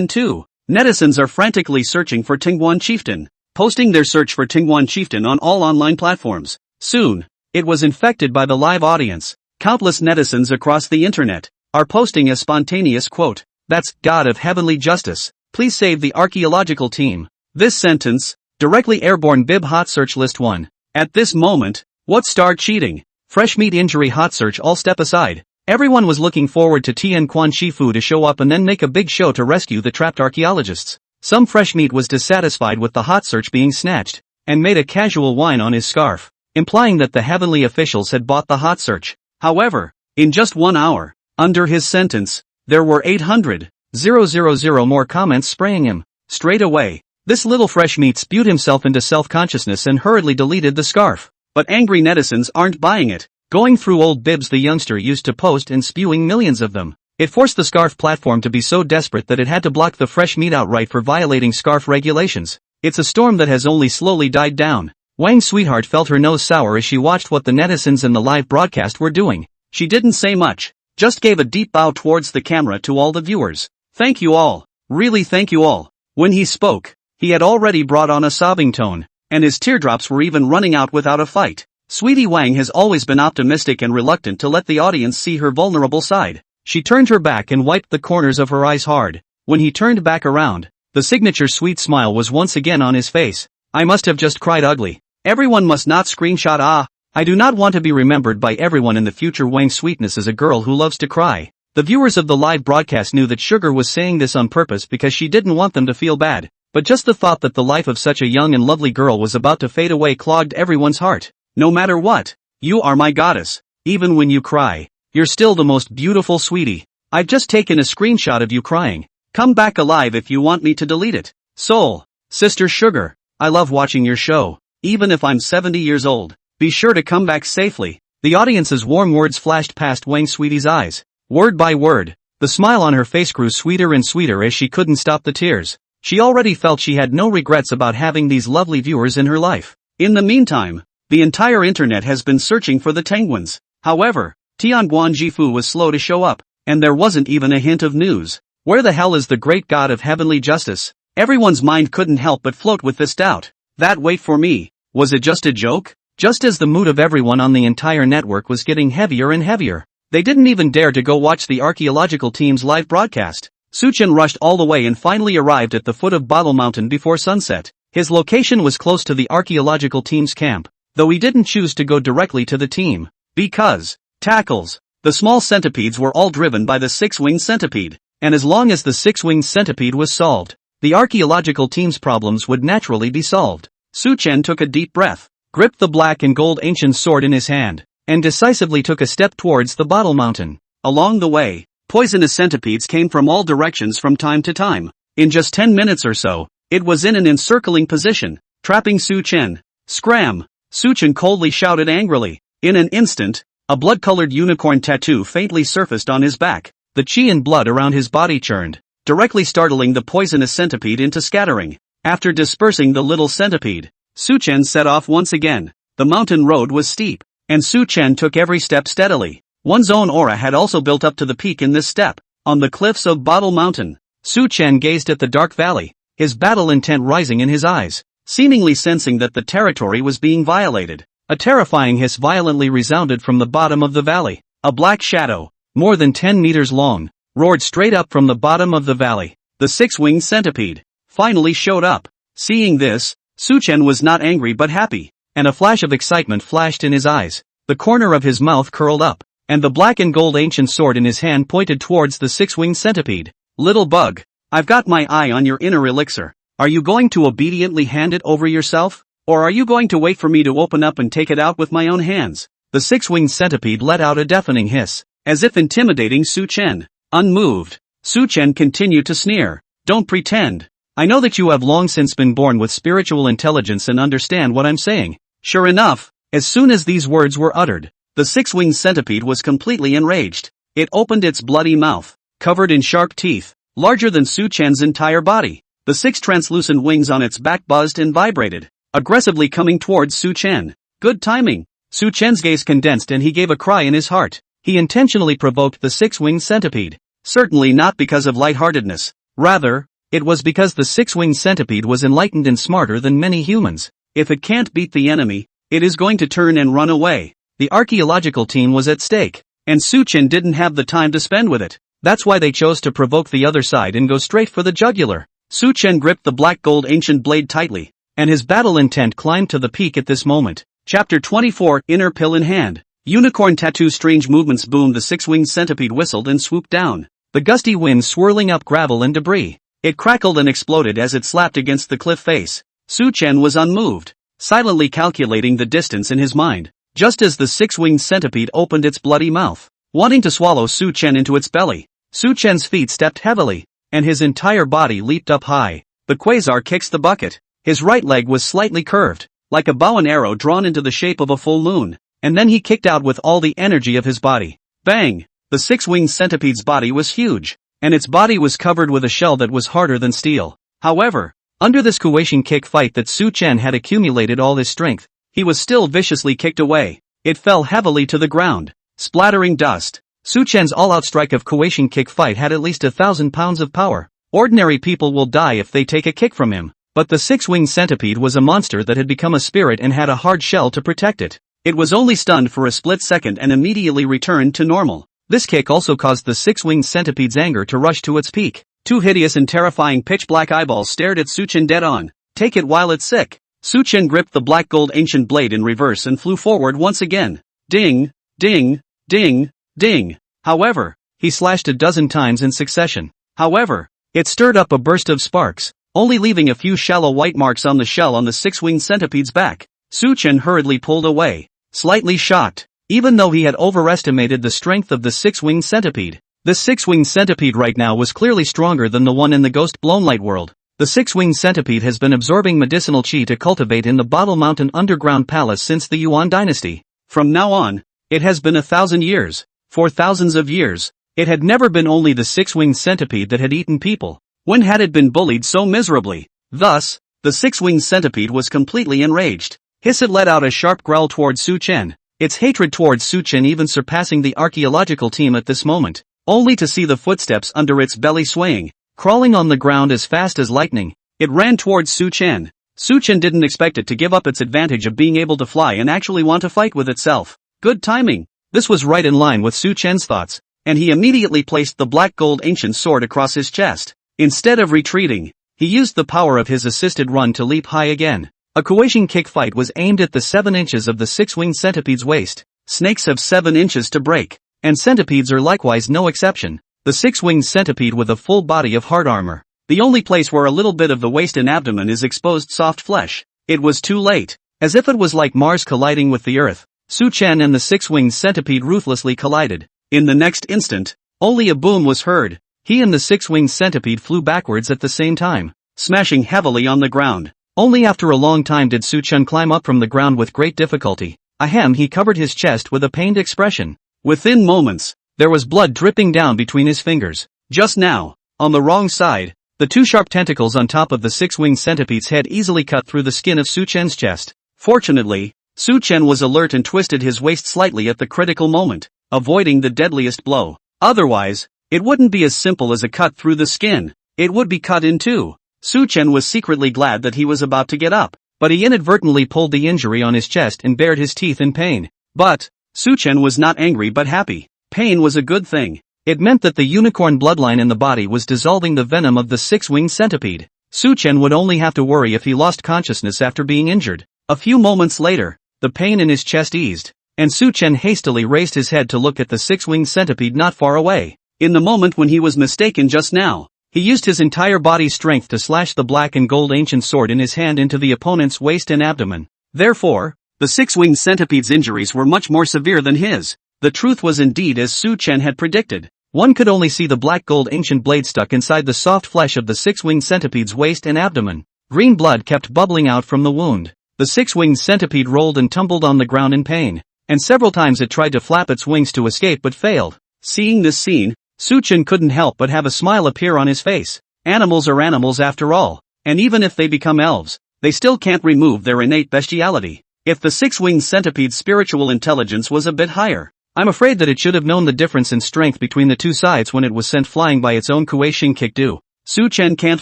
too. Netizens are frantically searching for Tingguan Chieftain, posting their search for Tingguan Chieftain on all online platforms. Soon, it was infected by the live audience. Countless netizens across the internet are posting a spontaneous quote. That's God of heavenly justice. Please save the archaeological team. This sentence, directly airborne bib hot search list 1. At this moment, what start cheating? Fresh meat injury hot search all step aside. Everyone was looking forward to Tian Quan Shifu to show up and then make a big show to rescue the trapped archaeologists. Some fresh meat was dissatisfied with the hot search being snatched, and made a casual whine on his scarf, implying that the heavenly officials had bought the hot search. However, in just 1 hour, under his sentence, there were 800,000 more comments spraying him. Straight away, this little fresh meat spewed himself into self-consciousness and hurriedly deleted the scarf. But angry netizens aren't buying it. Going through old bibs the youngster used to post and spewing millions of them. It forced the scarf platform to be so desperate that it had to block the fresh meat outright for violating scarf regulations. It's a storm that has only slowly died down. Wang's sweetheart felt her nose sour as she watched what the netizens in the live broadcast were doing. She didn't say much, just gave a deep bow towards the camera to all the viewers. Thank you all. Really thank you all. When he spoke, he had already brought on a sobbing tone, and his teardrops were even running out without a fight. Sweetie Wang has always been optimistic and reluctant to let the audience see her vulnerable side. She turned her back and wiped the corners of her eyes hard. When he turned back around, the signature sweet smile was once again on his face. I must have just cried ugly. Everyone must not screenshot. I do not want to be remembered by everyone in the future. Wang's sweetness is a girl who loves to cry. The viewers of the live broadcast knew that Sugar was saying this on purpose because she didn't want them to feel bad, but just the thought that the life of such a young and lovely girl was about to fade away clogged everyone's heart. No matter what, you are my goddess. Even when you cry, you're still the most beautiful sweetie. I've just taken a screenshot of you crying. Come back alive if you want me to delete it. Soul. Sister Sugar, I love watching your show. Even if I'm 70 years old, be sure to come back safely. The audience's warm words flashed past Wang Sweetie's eyes. Word by word, the smile on her face grew sweeter and sweeter as she couldn't stop the tears. She already felt she had no regrets about having these lovely viewers in her life. In the meantime, the entire internet has been searching for the Tenguins. However, Tianguan Jifu was slow to show up, and there wasn't even a hint of news. Where the hell is the great god of heavenly justice? Everyone's mind couldn't help but float with this doubt. That wait for me, was it just a joke? Just as the mood of everyone on the entire network was getting heavier and heavier, they didn't even dare to go watch the archaeological team's live broadcast. Suchen rushed all the way and finally arrived at the foot of Bottle Mountain before sunset. His location was close to the archaeological team's camp, though he didn't choose to go directly to the team. Because, tackles, the small centipedes were all driven by the six-winged centipede, and as long as the six-winged centipede was solved, the archaeological team's problems would naturally be solved. Suchen took a deep breath, gripped the black and gold ancient sword in his hand, and decisively took a step towards the Bottle Mountain. Along the way, poisonous centipedes came from all directions from time to time. In just 10 minutes or so, it was in an encircling position, trapping Suchen. Scram! Suchen coldly shouted angrily. In an instant, a blood-colored unicorn tattoo faintly surfaced on his back. The chi and blood around his body churned, directly startling the poisonous centipede into scattering. After dispersing the little centipede, Suchen set off once again. The mountain road was steep, and Suchen took every step steadily. One's own aura had also built up to the peak in this step. On the cliffs of Bottle Mountain, Suchen gazed at the dark valley, his battle intent rising in his eyes, seemingly sensing that the territory was being violated. A terrifying hiss violently resounded from the bottom of the valley. A black shadow, more than 10 meters long, roared straight up from the bottom of the valley. The six-winged centipede finally showed up. Seeing this, Suchen was not angry but happy, and a flash of excitement flashed in his eyes. The corner of his mouth curled up, and the black and gold ancient sword in his hand pointed towards the six-winged centipede. Little bug, I've got my eye on your inner elixir. Are you going to obediently hand it over yourself? Or are you going to wait for me to open up and take it out with my own hands? The six-winged centipede let out a deafening hiss, as if intimidating Suchen. Unmoved, Suchen continued to sneer. Don't pretend. I know that you have long since been born with spiritual intelligence and understand what I'm saying. Sure enough, as soon as these words were uttered, the six-winged centipede was completely enraged. It opened its bloody mouth, covered in sharp teeth, larger than Suchen's entire body. The six translucent wings on its back buzzed and vibrated, aggressively coming towards Suchen. Good timing. Suchen's gaze condensed and he gave a cry in his heart. He intentionally provoked the six-winged centipede. Certainly not because of lightheartedness. Rather, it was because the six-winged centipede was enlightened and smarter than many humans. If it can't beat the enemy, it is going to turn and run away. The archaeological team was at stake, and Suchen didn't have the time to spend with it. That's why they chose to provoke the other side and go straight for the jugular. Suchen gripped the black gold ancient blade tightly, and his battle intent climbed to the peak at this moment. Chapter 24, Inner Pill in Hand. Unicorn tattoo. Strange movements boomed. The six-winged centipede whistled and swooped down, the gusty wind swirling up gravel and debris. It crackled and exploded as it slapped against the cliff face. Suchen was unmoved, silently calculating the distance in his mind, just as the six-winged centipede opened its bloody mouth, wanting to swallow Suchen into its belly. Suchen's feet stepped heavily, and his entire body leaped up high. The quasar kicks the bucket. His right leg was slightly curved, like a bow and arrow drawn into the shape of a full moon, and then he kicked out with all the energy of his body. Bang! The six-winged centipede's body was huge, and its body was covered with a shell that was harder than steel. However, under this Kuwaitian kick fight that Suchen had accumulated all his strength, he was still viciously kicked away. It fell heavily to the ground, splattering dust. Suchen's all-out strike of Kuwaitian kick fight had at least 1,000 pounds of power. Ordinary people will die if they take a kick from him, but the six-winged centipede was a monster that had become a spirit and had a hard shell to protect it. It was only stunned for a split second and immediately returned to normal. This kick also caused the six-winged centipede's anger to rush to its peak. Two hideous and terrifying pitch-black eyeballs stared at Suchen dead on. Take it while it's sick. Suchen gripped the black gold ancient blade in reverse and flew forward once again. Ding, ding, ding, ding. However, he slashed a dozen times in succession. However, it stirred up a burst of sparks, only leaving a few shallow white marks on the shell on the six-winged centipede's back. Su Chen hurriedly pulled away, slightly shocked, even though he had overestimated the strength of the six-winged centipede. The six-winged centipede right now was clearly stronger than the one in the ghost-blown light world. The six-winged centipede has been absorbing medicinal qi to cultivate in the Bottle Mountain underground palace since the Yuan dynasty. From now on, it has been 1,000 years. For thousands of years, it had never been only the six-winged centipede that had eaten people. When had it been bullied so miserably? Thus, the six-winged centipede was completely enraged. It let out a sharp growl towards Su Chen, its hatred towards Su Chen even surpassing the archaeological team at this moment, only to see the footsteps under its belly swaying. Crawling on the ground as fast as lightning, it ran towards Su Chen. Su Chen didn't expect it to give up its advantage of being able to fly and actually want to fight with itself. Good timing. This was right in line with Su Chen's thoughts, and he immediately placed the black gold ancient sword across his chest. Instead of retreating, he used the power of his assisted run to leap high again. A Qilin kick fight was aimed at the 7 inches of the six-winged centipede's waist. Snakes have 7 inches to break, and centipedes are likewise no exception. The six-winged centipede with a full body of hard armor. The only place where a little bit of the waist and abdomen is exposed soft flesh. It was too late. As if it was like Mars colliding with the Earth, Su Chen and the six-winged centipede ruthlessly collided. In the next instant, only a boom was heard. He and the six-winged centipede flew backwards at the same time, smashing heavily on the ground. Only after a long time did Su Chen climb up from the ground with great difficulty. Ahem, he covered his chest with a pained expression. Within moments, there was blood dripping down between his fingers. Just now, on the wrong side, the 2 sharp tentacles on top of the six-winged centipede's head easily cut through the skin of Su Chen's chest. Fortunately, Su Chen was alert and twisted his waist slightly at the critical moment, avoiding the deadliest blow. Otherwise, it wouldn't be as simple as a cut through the skin. It would be cut in two. Su Chen was secretly glad that he was about to get up, but he inadvertently pulled the injury on his chest and bared his teeth in pain. But Su Chen was not angry but happy. Pain was a good thing. It meant that the unicorn bloodline in the body was dissolving the venom of the six-winged centipede. Su Chen would only have to worry if he lost consciousness after being injured. A few moments later, the pain in his chest eased, and Su Chen hastily raised his head to look at the six-winged centipede not far away. In the moment when he was mistaken just now, he used his entire body's strength to slash the black and gold ancient sword in his hand into the opponent's waist and abdomen. Therefore, the six-winged centipede's injuries were much more severe than his. The truth was indeed as Su Chen had predicted. One could only see the black gold ancient blade stuck inside the soft flesh of the six-winged centipede's waist and abdomen. Green blood kept bubbling out from the wound. The six-winged centipede rolled and tumbled on the ground in pain, and several times it tried to flap its wings to escape but failed. Seeing this scene, Su Chen couldn't help but have a smile appear on his face. Animals are animals after all, and even if they become elves, they still can't remove their innate bestiality. If the six-winged centipede's spiritual intelligence was a bit higher, I'm afraid that it should have known the difference in strength between the two sides when it was sent flying by its own Qilin kick do. Su Chen can't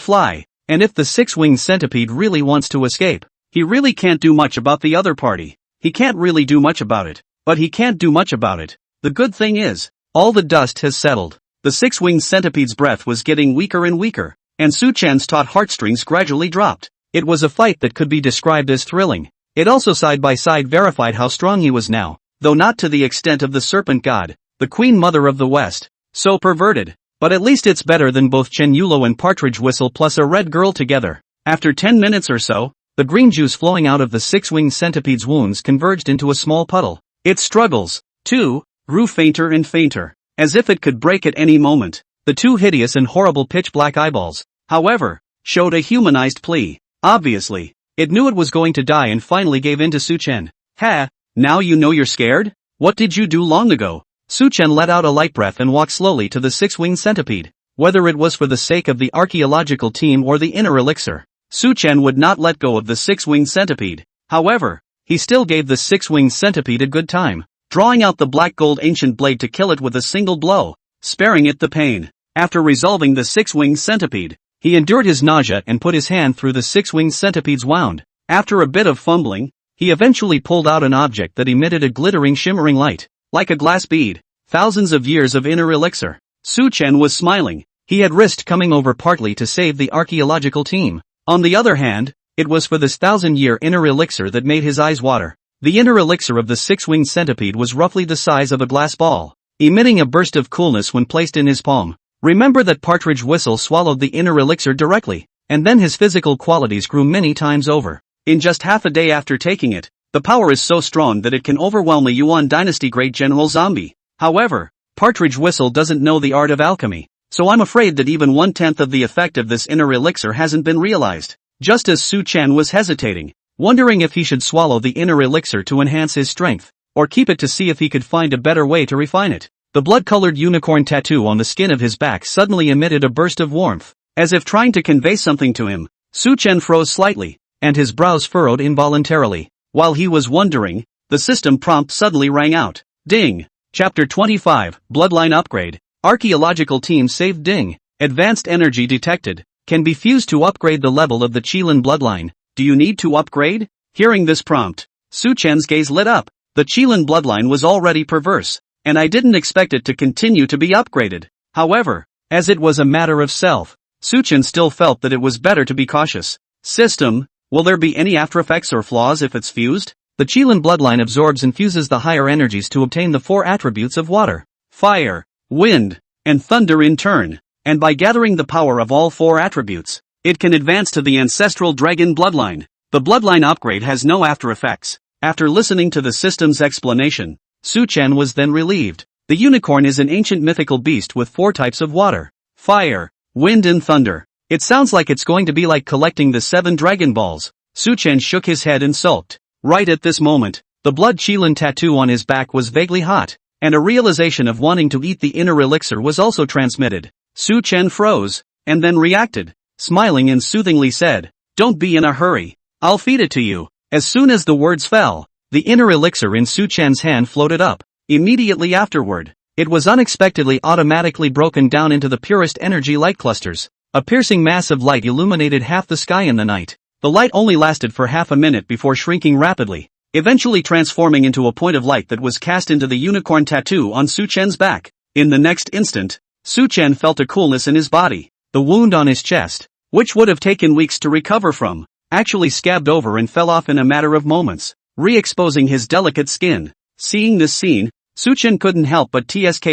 fly, and if the six-winged centipede really wants to escape, he really can't do much about the other party. He can't really do much about it, but he can't do much about it. The good thing is, all the dust has settled. The six-winged centipede's breath was getting weaker and weaker, and Su Chen's taut heartstrings gradually dropped. It was a fight that could be described as thrilling. It also side by side verified how strong he was now, though not to the extent of the serpent god, the queen mother of the West. So perverted, but at least it's better than both Chen Yulo and Partridge Whistle plus a red girl together. After 10 minutes or so, the green juice flowing out of the six-winged centipede's wounds converged into a small puddle. Its struggles, too, grew fainter and fainter, as if it could break at any moment. The two hideous and horrible pitch-black eyeballs, however, showed a humanized plea. Obviously, it knew it was going to die and finally gave in to Su Chen. Ha, now you know you're scared? What did you do long ago? Su Chen let out a light breath and walked slowly to the six-winged centipede. Whether it was for the sake of the archaeological team or the inner elixir, Su Chen would not let go of the six-winged centipede. However, he still gave the six-winged centipede a good time, drawing out the black gold ancient blade to kill it with a single blow, sparing it the pain. After resolving the six-winged centipede, he endured his nausea and put his hand through the six-winged centipede's wound. After a bit of fumbling, he eventually pulled out an object that emitted a glittering shimmering light, like a glass bead. Thousands of years of inner elixir. Su Chen was smiling. He had risked coming over partly to save the archaeological team. On the other hand, it was for this 1,000-year inner elixir that made his eyes water. The inner elixir of the six-winged centipede was roughly the size of a glass ball. emitting a burst of coolness when placed in his palm. Remember that Partridge Whistle swallowed the inner elixir directly, and then his physical qualities grew many times over. In just half a day after taking it, the power is so strong that it can overwhelm a Yuan Dynasty Great General Zombie. However, Partridge Whistle doesn't know the art of alchemy, so I'm afraid that even 1/10 of the effect of this inner elixir hasn't been realized. Just as Su Chen was hesitating, wondering if he should swallow the inner elixir to enhance his strength, or keep it to see if he could find a better way to refine it, the blood-colored unicorn tattoo on the skin of his back suddenly emitted a burst of warmth. As if trying to convey something to him, Su Chen froze slightly, and his brows furrowed involuntarily. While he was wondering, the system prompt suddenly rang out. Ding! Chapter 25, Bloodline Upgrade. Archaeological team saved Ding. Advanced energy detected. Can be fused to upgrade the level of the Qilin bloodline. Do you need to upgrade? Hearing this prompt, Su Chen's gaze lit up. The Qilin bloodline was already perverse, and I didn't expect it to continue to be upgraded. However, as it was a matter of self, Su Chen still felt that it was better to be cautious. System, will there be any aftereffects or flaws if it's fused? The Qilin bloodline absorbs and fuses the higher energies to obtain the 4 attributes of water, fire, wind, and thunder in turn, and by gathering the power of all 4 attributes, it can advance to the ancestral dragon bloodline. The bloodline upgrade has no aftereffects. After listening to the system's explanation, Su Chen was then relieved. The unicorn is an ancient mythical beast with 4 types of water, fire, wind and thunder. It sounds like it's going to be like collecting the 7 Dragon Balls. Su Chen shook his head and sulked. Right at this moment, the blood Qilin tattoo on his back was vaguely hot, and a realization of wanting to eat the inner elixir was also transmitted. Su Chen froze, and then reacted, smiling and soothingly said, "Don't be in a hurry. I'll feed it to you." As soon as the words fell, the inner elixir in Su Chen's hand floated up. Immediately afterward, it was unexpectedly automatically broken down into the purest energy light clusters. A piercing mass of light illuminated half the sky in the night. The light only lasted for half a minute before shrinking rapidly, eventually transforming into a point of light that was cast into the unicorn tattoo on Su Chen's back. In the next instant, Su Chen felt a coolness in his body. The wound on his chest, which would have taken weeks to recover from, actually scabbed over and fell off in a matter of moments, re-exposing his delicate skin. Seeing this scene, Su Chen couldn't help but tsk.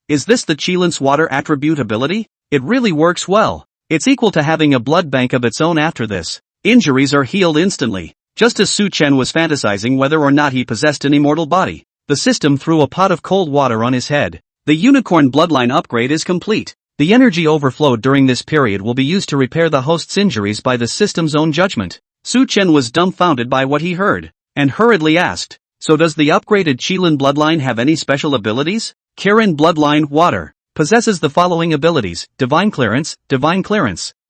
Is this the Qilin's water attribute ability? It really works well. It's equal to having a blood bank of its own after this. Injuries are healed instantly. Just as Su Chen was fantasizing whether or not he possessed an immortal body, the system threw a pot of cold water on his head. The unicorn bloodline upgrade is complete. The energy overflowed during this period will be used to repair the host's injuries by the system's own judgment. Su Chen was dumbfounded by what he heard, and hurriedly asked, "So does the upgraded Qilin bloodline have any special abilities?" Qilin bloodline water possesses the following abilities: Divine Clearance,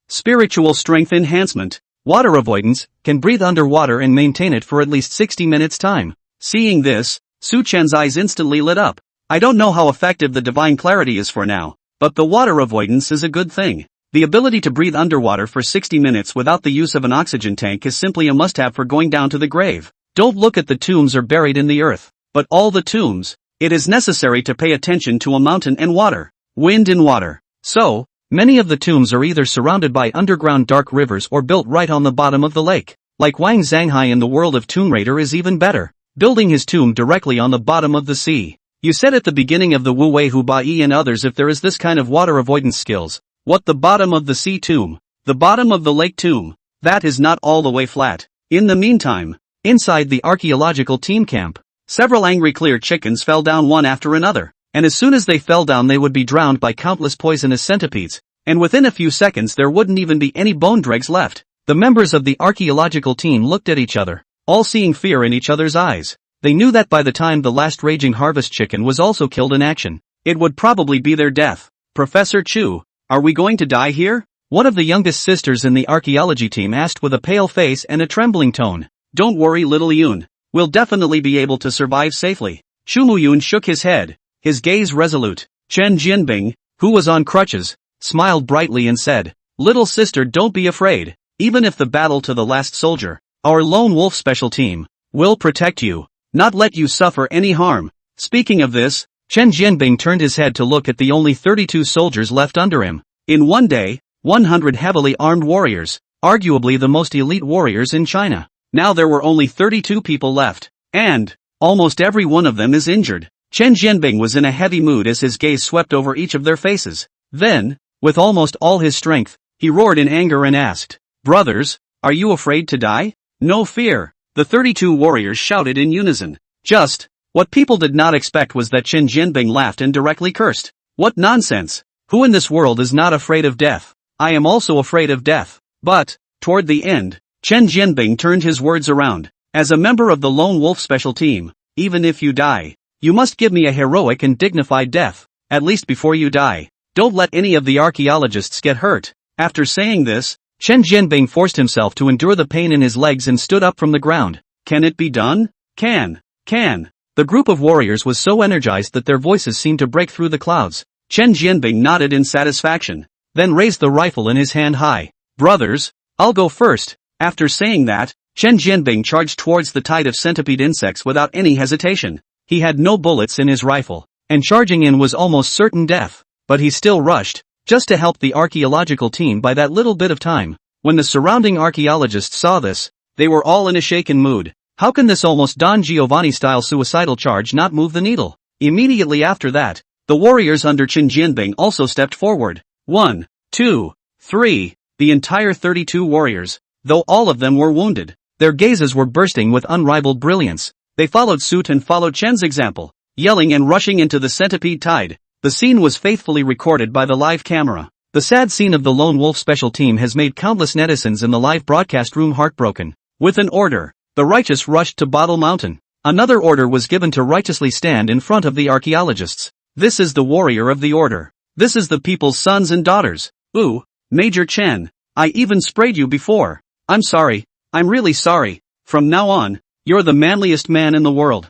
Spiritual Strength Enhancement, Water Avoidance, can breathe underwater and maintain it for at least 60 minutes time. Seeing this, Su Chen's eyes instantly lit up. I don't know how effective the Divine Clarity is for now, but the water avoidance is a good thing. The ability to breathe underwater for 60 minutes without the use of an oxygen tank is simply a must-have for going down to the grave. Don't look at the tombs or buried in the earth, but all the tombs. It is necessary to pay attention to a mountain and water, wind and water. So, many of the tombs are either surrounded by underground dark rivers or built right on the bottom of the lake. Like Wang Zhanghai in the world of Tomb Raider is even better, building his tomb directly on the bottom of the sea. You said at the beginning of the Wu Wei Hu Bai and others if there is this kind of water avoidance skills. What, the bottom of the sea tomb? The bottom of the lake tomb? That is not all the way flat. In the meantime, inside the archaeological team camp, several angry clear chickens fell down one after another, and as soon as they fell down they would be drowned by countless poisonous centipedes, and within a few seconds there wouldn't even be any bone dregs left. The members of the archaeological team looked at each other, all seeing fear in each other's eyes. They knew that by the time the last raging harvest chicken was also killed in action, it would probably be their death. Professor Chu, are we going to die here? One of the youngest sisters in the archaeology team asked with a pale face and a trembling tone. Don't worry, little Yun. We'll definitely be able to survive safely. Shumuyun shook his head, his gaze resolute. Chen Jianbing, who was on crutches, smiled brightly and said, "Little sister, don't be afraid. Even if the battle to the last soldier, our lone wolf special team, will protect you, not let you suffer any harm." Speaking of this, Chen Jianbing turned his head to look at the only 32 soldiers left under him. In one day, 100 heavily armed warriors, arguably the most elite warriors in China. Now there were only 32 people left, and almost every one of them is injured. Chen Jianbing was in a heavy mood as his gaze swept over each of their faces. Then, with almost all his strength, he roared in anger and asked, "Brothers, are you afraid to die?" "No fear," the 32 warriors shouted in unison. What people did not expect was that Chen Jianbing laughed and directly cursed. "What nonsense! Who in this world is not afraid of death? I am also afraid of death." But, toward the end, Chen Jianbing turned his words around. "As a member of the Lone Wolf Special Team, even if you die, you must give me a heroic and dignified death, at least before you die. Don't let any of the archaeologists get hurt." After saying this, Chen Jianbing forced himself to endure the pain in his legs and stood up from the ground. "Can it be done? Can. The group of warriors was so energized that their voices seemed to break through the clouds. Chen Jianbing nodded in satisfaction, then raised the rifle in his hand high. "Brothers, I'll go first." After saying that, Chen Jianbing charged towards the tide of centipede insects without any hesitation. He had no bullets in his rifle, and charging in was almost certain death, but he still rushed, just to help the archaeological team by that little bit of time. When the surrounding archaeologists saw this, they were all in a shaken mood. How can this almost Don Giovanni-style suicidal charge not move the needle? Immediately after that, the warriors under Chen Jianbing also stepped forward. 1, 2, 3, the entire 32 warriors, though all of them were wounded. Their gazes were bursting with unrivaled brilliance. They followed suit and followed Chen's example, yelling and rushing into the centipede tide. The scene was faithfully recorded by the live camera. The sad scene of the Lone Wolf Special Team has made countless netizens in the live broadcast room heartbroken. With an order, the righteous rushed to Bottle Mountain. Another order was given to righteously stand in front of the archaeologists. "This is the warrior of the order. This is the people's sons and daughters. Ooh, Major Chen, I even sprayed you before. I'm sorry, I'm really sorry. From now on, you're the manliest man in the world."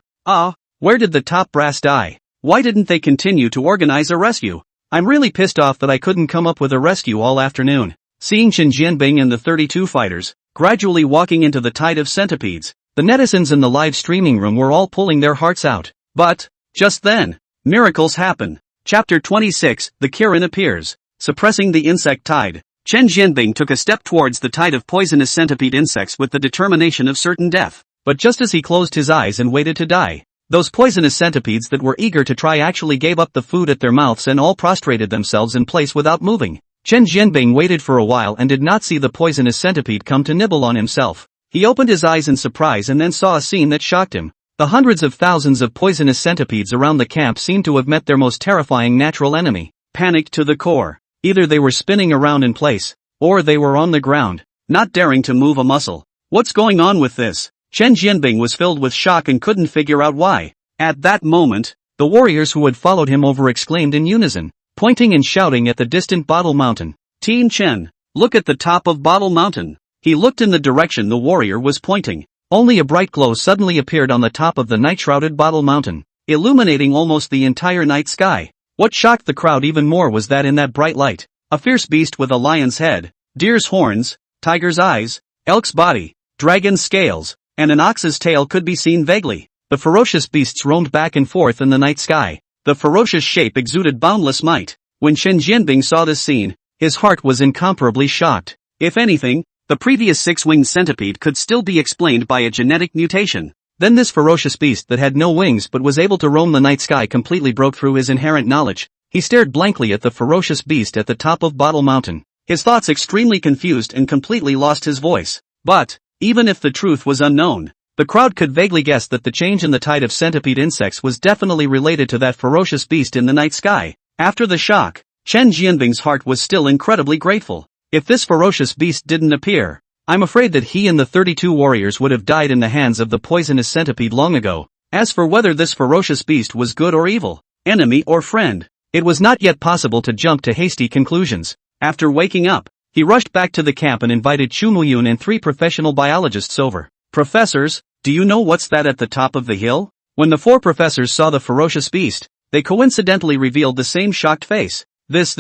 Where did the top brass die? Why didn't they continue to organize a rescue? I'm really pissed off that I couldn't come up with a rescue all afternoon. Seeing Chen Jianbing and the 32 fighters gradually walking into the tide of centipedes, the netizens in the live streaming room were all pulling their hearts out. But, just then, miracles happen. Chapter 26, the Qilin appears. Suppressing the insect tide, Chen Jianbing took a step towards the tide of poisonous centipede insects with the determination of certain death. But just as he closed his eyes and waited to die, those poisonous centipedes that were eager to try actually gave up the food at their mouths and all prostrated themselves in place without moving. Chen Jianbing waited for a while and did not see the poisonous centipede come to nibble on himself. He opened his eyes in surprise and then saw a scene that shocked him. The hundreds of thousands of poisonous centipedes around the camp seemed to have met their most terrifying natural enemy. Panicked to the core. Either they were spinning around in place, or they were on the ground, not daring to move a muscle. What's going on with this? Chen Jianbing was filled with shock and couldn't figure out why. At that moment, the warriors who had followed him over exclaimed in unison, pointing and shouting at the distant Bottle Mountain. "Team Chen, look at the top of Bottle Mountain." He looked in the direction the warrior was pointing. Only a bright glow suddenly appeared on the top of the night-shrouded Bottle Mountain, illuminating almost the entire night sky. What shocked the crowd even more was that in that bright light, a fierce beast with a lion's head, deer's horns, tiger's eyes, elk's body, dragon's scales, and an ox's tail could be seen vaguely. The ferocious beasts roamed back and forth in the night sky. The ferocious shape exuded boundless might. When Chen Jianbing saw this scene, his heart was incomparably shocked. If anything, the previous six-winged centipede could still be explained by a genetic mutation. Then this ferocious beast that had no wings but was able to roam the night sky completely broke through his inherent knowledge. He stared blankly at the ferocious beast at the top of Bottle Mountain, his thoughts extremely confused and completely lost his voice. But, even if the truth was unknown, the crowd could vaguely guess that the change in the tide of centipede insects was definitely related to that ferocious beast in the night sky. After the shock, Chen Jianbing's heart was still incredibly grateful. If this ferocious beast didn't appear, I'm afraid that he and the 32 warriors would have died in the hands of the poisonous centipede long ago. As for whether this ferocious beast was good or evil, enemy or friend, it was not yet possible to jump to hasty conclusions. After waking up, he rushed back to the camp and invited Chu Muyun and 3 professional biologists over. "Professors, do you know what's that at the top of the hill?" When the 4 professors saw the ferocious beast, they coincidentally revealed the same shocked face. This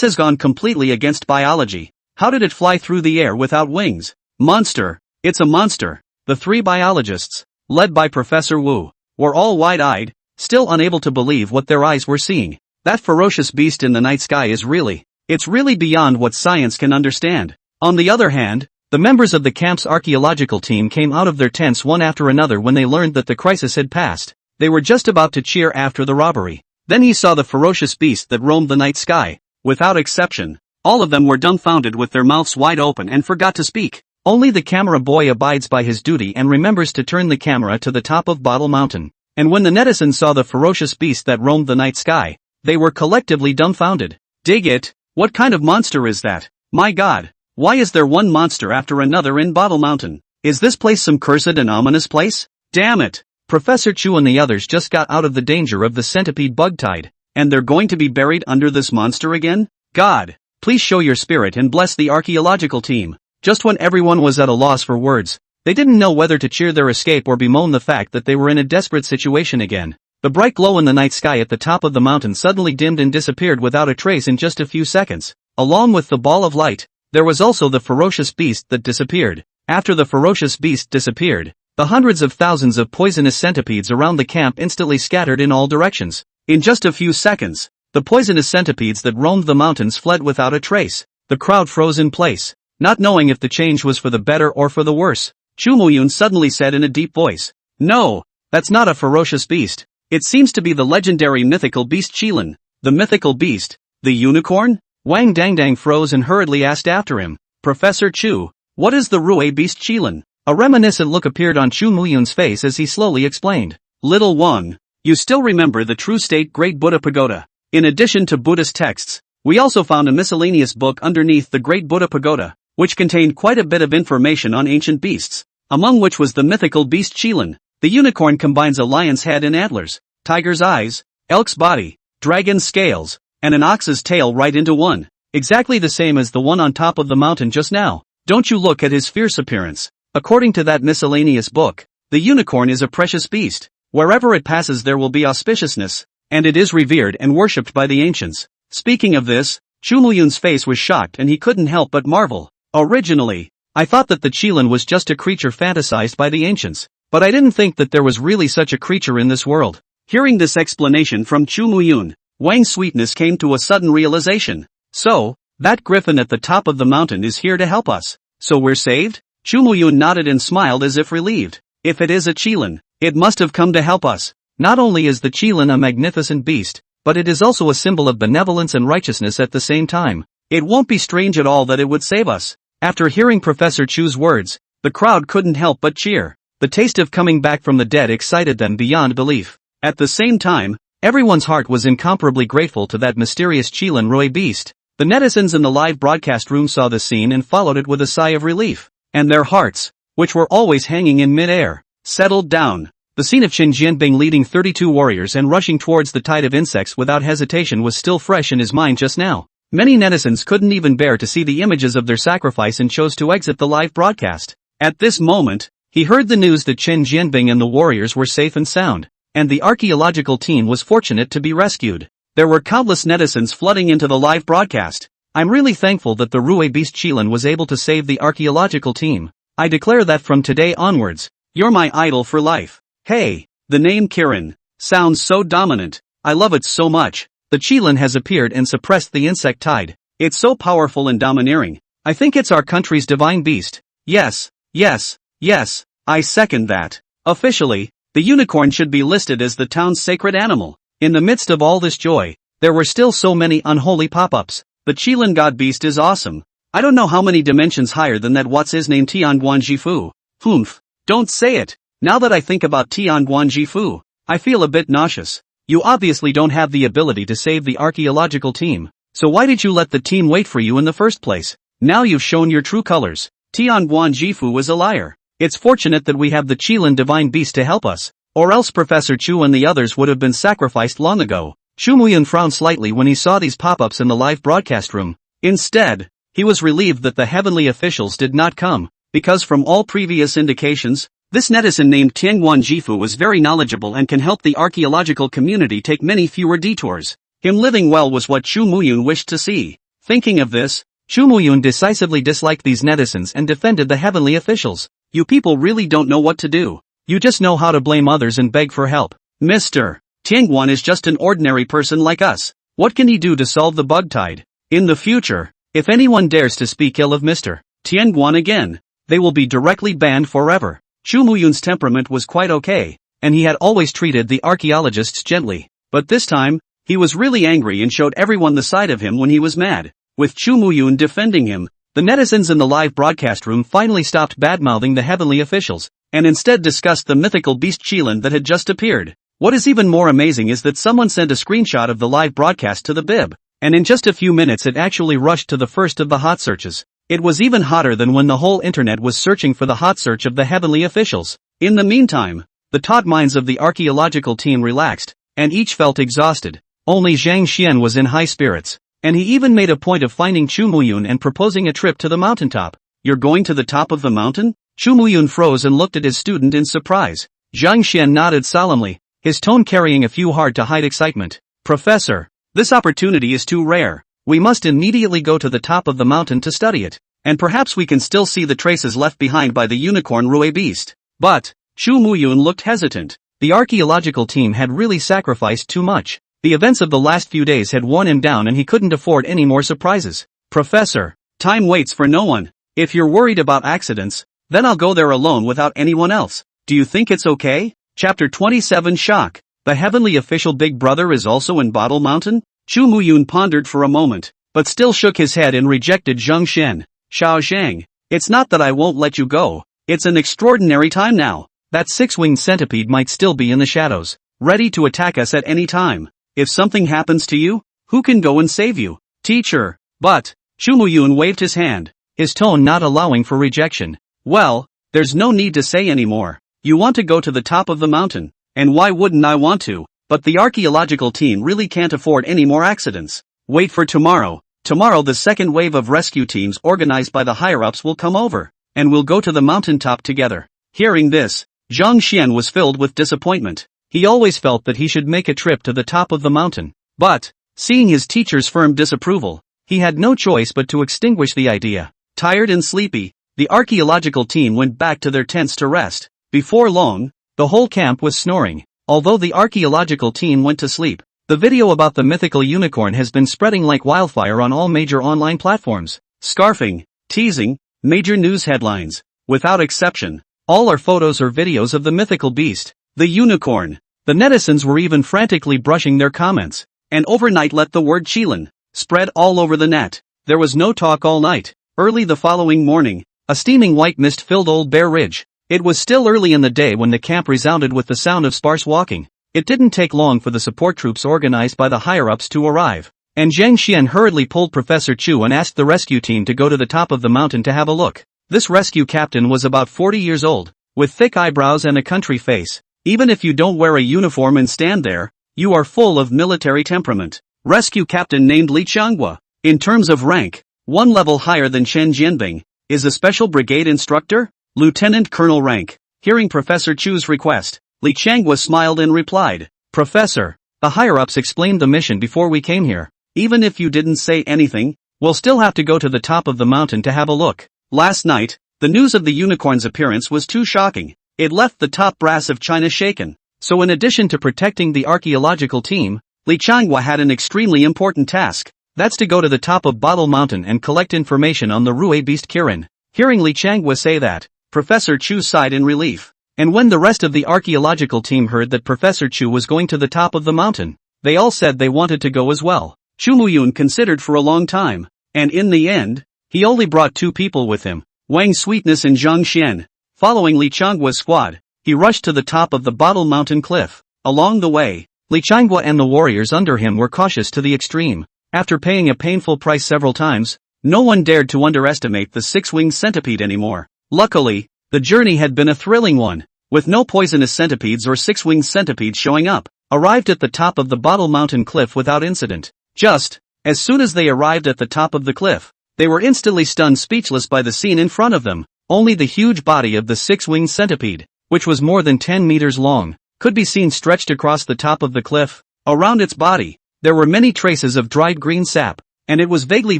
has gone completely against biology. How did it fly through the air without wings? Monster, it's a monster. The 3 biologists, led by Professor Wu, were all wide-eyed, still unable to believe what their eyes were seeing. That ferocious beast in the night sky it's really beyond what science can understand. On the other hand, the members of the camp's archaeological team came out of their tents one after another when they learned that the crisis had passed. They were just about to cheer after the robbery. Then he saw the ferocious beast that roamed the night sky. Without exception, all of them were dumbfounded with their mouths wide open and forgot to speak. Only the camera boy abides by his duty and remembers to turn the camera to the top of Bottle Mountain. And when the netizens saw the ferocious beast that roamed the night sky, they were collectively dumbfounded. Dig it, what kind of monster is that? My god, why is there one monster after another in Bottle Mountain? Is this place some cursed and ominous place? Damn it! Professor Chu and the others just got out of the danger of the centipede bug tide, and they're going to be buried under this monster again? God, please show your spirit and bless the archaeological team. Just when everyone was at a loss for words, they didn't know whether to cheer their escape or bemoan the fact that they were in a desperate situation again. The bright glow in the night sky at the top of the mountain suddenly dimmed and disappeared without a trace in just a few seconds. Along with the ball of light, there was also the ferocious beast that disappeared. After the ferocious beast disappeared, the hundreds of thousands of poisonous centipedes around the camp instantly scattered in all directions. In just a few seconds, the poisonous centipedes that roamed the mountains fled without a trace. The crowd froze in place, not knowing if the change was for the better or for the worse. Chu Muyun suddenly said in a deep voice, "No, that's not a ferocious beast. It seems to be the legendary mythical beast Qilin." The mythical beast? The unicorn? Wang Dangdang froze and hurriedly asked after him, "Professor Chu, what is the Rue beast Qilin?" A reminiscent look appeared on Chu Muyun's face as he slowly explained. "Little one, you still remember the true state Great Buddha Pagoda. In addition to Buddhist texts, we also found a miscellaneous book underneath the Great Buddha Pagoda, which contained quite a bit of information on ancient beasts, among which was the mythical beast Qilin. The unicorn combines a lion's head and antlers, tiger's eyes, elk's body, dragon's scales, and an ox's tail right into one, exactly the same as the one on top of the mountain just now. Don't you look at his fierce appearance. According to that miscellaneous book, the unicorn is a precious beast. Wherever it passes there will be auspiciousness, and it is revered and worshipped by the ancients." Speaking of this, Chu Muyun's face was shocked and he couldn't help but marvel. "Originally, I thought that the Qilin was just a creature fantasized by the ancients, but I didn't think that there was really such a creature in this world." Hearing this explanation from Chu Muyun, Wang's sweetness came to a sudden realization. "So, that griffin at the top of the mountain is here to help us. So we're saved?" Chu Muyun nodded and smiled as if relieved. "If it is a Qilin, it must have come to help us. Not only is the Qilin a magnificent beast, but it is also a symbol of benevolence and righteousness at the same time. It won't be strange at all that it would save us." After hearing Professor Chu's words, the crowd couldn't help but cheer. The taste of coming back from the dead excited them beyond belief. At the same time, everyone's heart was incomparably grateful to that mysterious Qilin Roy beast. The netizens in the live broadcast room saw the scene and followed it with a sigh of relief. And their hearts, which were always hanging in mid-air, settled down. The scene of Qin Jianbing leading 32 warriors and rushing towards the tide of insects without hesitation was still fresh in his mind just now. Many netizens couldn't even bear to see the images of their sacrifice and chose to exit the live broadcast. At this moment, he heard the news that Qin Jianbing and the warriors were safe and sound, and the archaeological team was fortunate to be rescued. There were countless netizens flooding into the live broadcast. "I'm really thankful that the Rue beast Qilin was able to save the archaeological team. I declare that from today onwards, you're my idol for life." Hey, the name Qilin sounds so dominant. I love it so much. The Qilin has appeared and suppressed the insect tide. It's so powerful and domineering. I think it's our country's divine beast. Yes, yes, yes, I second that. Officially, the unicorn should be listed as the town's sacred animal. In the midst of all this joy, there were still so many unholy pop-ups. The Qilin god beast is awesome. I don't know how many dimensions higher than that what's his name Tianguan Jifu. Humph, don't say it. Now that I think about Tianguan Jifu, I feel a bit nauseous. You obviously don't have the ability to save the archaeological team. So why did you let the team wait for you in the first place? Now you've shown your true colors. Tianguan Jifu is a liar. It's fortunate that we have the Qilin divine beast to help us, or else Professor Chu and the others would have been sacrificed long ago. Chu Muyan frowned slightly when he saw these pop-ups in the live broadcast room. Instead, he was relieved that the heavenly officials did not come, because from all previous indications, this netizen named Tianguan Jifu was very knowledgeable and can help the archaeological community take many fewer detours. Him living well was what Chu Muyun wished to see. Thinking of this, Chu Muyun decisively disliked these netizens and defended the heavenly officials. "You people really don't know what to do. You just know how to blame others and beg for help. Mr. Tianguan is just an ordinary person like us. What can he do to solve the bug tide? In the future, if anyone dares to speak ill of Mr. Tianguan again, they will be directly banned forever." Chu Muyun's temperament was quite okay, and he had always treated the archaeologists gently. But this time, he was really angry and showed everyone the side of him when he was mad. With Chu Muyun defending him, the netizens in the live broadcast room finally stopped badmouthing the heavenly officials, and instead discussed the mythical beast Qilin that had just appeared. What is even more amazing is that someone sent a screenshot of the live broadcast to the bib, and in just a few minutes it actually rushed to the first of the hot searches. It was even hotter than when the whole internet was searching for the hot search of the heavenly officials. In the meantime, the taut minds of the archaeological team relaxed, and each felt exhausted. Only Zhang Xian was in high spirits, and he even made a point of finding Chu Muyun and proposing a trip to the mountaintop. You're going to the top of the mountain? Chu Muyun froze and looked at his student in surprise. Zhang Xian nodded solemnly, his tone carrying a few hard-to-hide excitement. Professor, this opportunity is too rare. We must immediately go to the top of the mountain to study it, and perhaps we can still see the traces left behind by the unicorn Rue beast. But, Chu Muyun looked hesitant. The archaeological team had really sacrificed too much. The events of the last few days had worn him down and he couldn't afford any more surprises. Professor, time waits for no one. If you're worried about accidents, then I'll go there alone without anyone else. Do you think it's okay? Chapter 27 Shock. The heavenly official Big Brother is also in Bottle Mountain? Chu Muyun pondered for a moment, but still shook his head and rejected Zhang Xian. Xiao Zhang, it's not that I won't let you go. It's an extraordinary time now. That six-winged centipede might still be in the shadows, ready to attack us at any time. If something happens to you, who can go and save you? Teacher. But, Chu Muyun waved his hand, his tone not allowing for rejection. Well, there's no need to say anymore. You want to go to the top of the mountain, and why wouldn't I want to? But the archaeological team really can't afford any more accidents. Wait for tomorrow. Tomorrow the second wave of rescue teams organized by the higher-ups will come over, and we'll go to the mountaintop together. Hearing this, Zhang Xian was filled with disappointment. He always felt that he should make a trip to the top of the mountain. But, seeing his teacher's firm disapproval, he had no choice but to extinguish the idea. Tired and sleepy, the archaeological team went back to their tents to rest. Before long, the whole camp was snoring. Although the archaeological team went to sleep, the video about the mythical unicorn has been spreading like wildfire on all major online platforms. Scarfing, teasing, major news headlines. Without exception, all are photos or videos of the mythical beast, the unicorn. The netizens were even frantically brushing their comments, and overnight let the word Qilin spread all over the net. There was no talk all night. Early the following morning, a steaming white mist filled Old Bear Ridge. It was still early in the day when the camp resounded with the sound of sparse walking. It didn't take long for the support troops organized by the higher-ups to arrive, and Zhang Xian hurriedly pulled Professor Chu and asked the rescue team to go to the top of the mountain to have a look. This rescue captain was about 40 years old, with thick eyebrows and a country face. Even if you don't wear a uniform and stand there, you are full of military temperament. Rescue captain named Li Changhua, in terms of rank, one level higher than Chen Jianbing, is a special brigade instructor, lieutenant colonel rank. Hearing Professor Chu's request, Li Changhua smiled and replied, Professor, the higher-ups explained the mission before we came here. Even if you didn't say anything, we'll still have to go to the top of the mountain to have a look. Last night, the news of the unicorn's appearance was too shocking. It left the top brass of China shaken. So in addition to protecting the archaeological team, Li Changhua had an extremely important task. That's to go to the top of Bottle Mountain and collect information on the Rue beast Qilin. Hearing Li Changhua say that, Professor Chu sighed in relief. And when the rest of the archaeological team heard that Professor Chu was going to the top of the mountain, they all said they wanted to go as well. Chu Muyun considered for a long time, and in the end, he only brought two people with him, Wang Sweetness and Zhang Xian. Following Li Changhua's squad, he rushed to the top of the Bottle Mountain cliff. Along the way, Li Changhua and the warriors under him were cautious to the extreme. After paying a painful price several times, no one dared to underestimate the six-winged centipede anymore. Luckily, the journey had been a thrilling one, with no poisonous centipedes or six-winged centipedes showing up. Arrived at the top of the Bottle Mountain cliff without incident. Just as soon as they arrived at the top of the cliff, they were instantly stunned speechless by the scene in front of them. Only the huge body of the six-winged centipede, which was more than 10 meters long, could be seen stretched across the top of the cliff. Around its body, there were many traces of dried green sap, and it was vaguely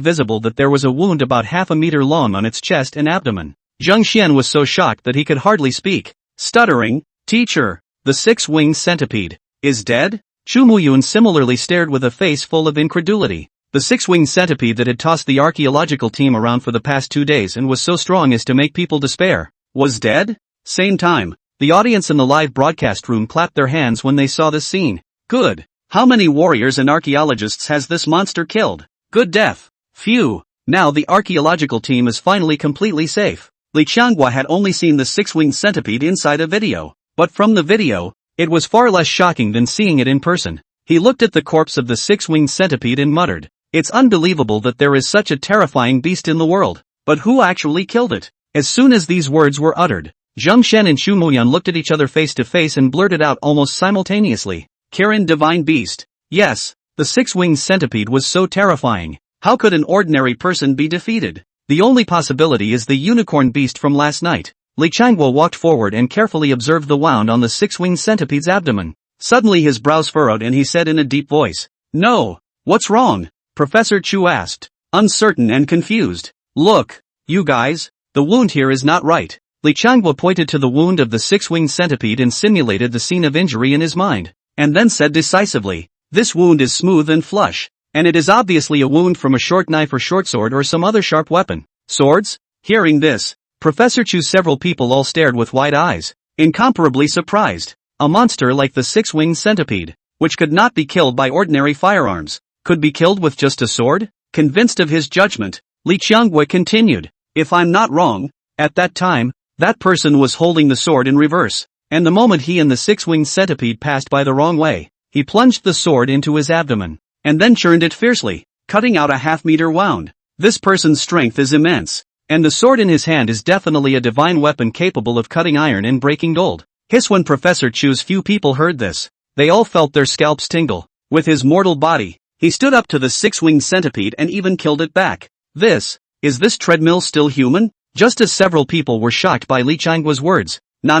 visible that there was a wound about half a meter long on its chest and abdomen. Zhang Xian was so shocked that he could hardly speak, stuttering, Teacher, the six-winged centipede is dead? Chu Muyun similarly stared with a face full of incredulity. The six-winged centipede that had tossed the archaeological team around for the past 2 days and was so strong as to make people despair, was dead? Same time, The audience in the live broadcast room clapped their hands when they saw this scene. Good. How many warriors and archaeologists has this monster killed? Good death. Phew. Now the archaeological team is finally completely safe. Li Qianghua had only seen the six-winged centipede inside a video, but from the video, it was far less shocking than seeing it in person. He looked at the corpse of the six-winged centipede and muttered, "It's unbelievable that there is such a terrifying beast in the world. But who actually killed it?" As soon as these words were uttered, Zheng Shen and Xu Muyun looked at each other face to face and blurted out almost simultaneously, "Qilin, divine beast." Yes, the six-winged centipede was so terrifying. How could an ordinary person be defeated? The only possibility is the unicorn beast from last night. Li Qianghua walked forward and carefully observed the wound on the six-winged centipede's abdomen. Suddenly his brows furrowed and he said in a deep voice, "No. What's wrong?" Professor Chu asked, uncertain and confused. "Look, you guys, the wound here is not right." Li Qianghua pointed to the wound of the six-winged centipede and simulated the scene of injury in his mind, and then said decisively, "This wound is smooth and flush, and it is obviously a wound from a short knife or short sword or some other sharp weapon." Swords? Hearing this, Professor Chu's several people all stared with wide eyes, incomparably surprised. A monster like the six-winged centipede, which could not be killed by ordinary firearms, could be killed with just a sword? Convinced of his judgment, Li Qianghua continued, "If I'm not wrong, at that time, that person was holding the sword in reverse, and the moment he and the six-winged centipede passed by the wrong way, he plunged the sword into his abdomen, and then churned it fiercely, cutting out a half-meter wound. This person's strength is immense, and the sword in his hand is definitely a divine weapon capable of cutting iron and breaking gold." Hiss. When Professor Chu's few people heard this, they all felt their scalps tingle. With his mortal body, he stood up to the six-winged centipede and even killed it back. Is this treadmill still human? Just as several people were shocked by Li Qianghua's words, Na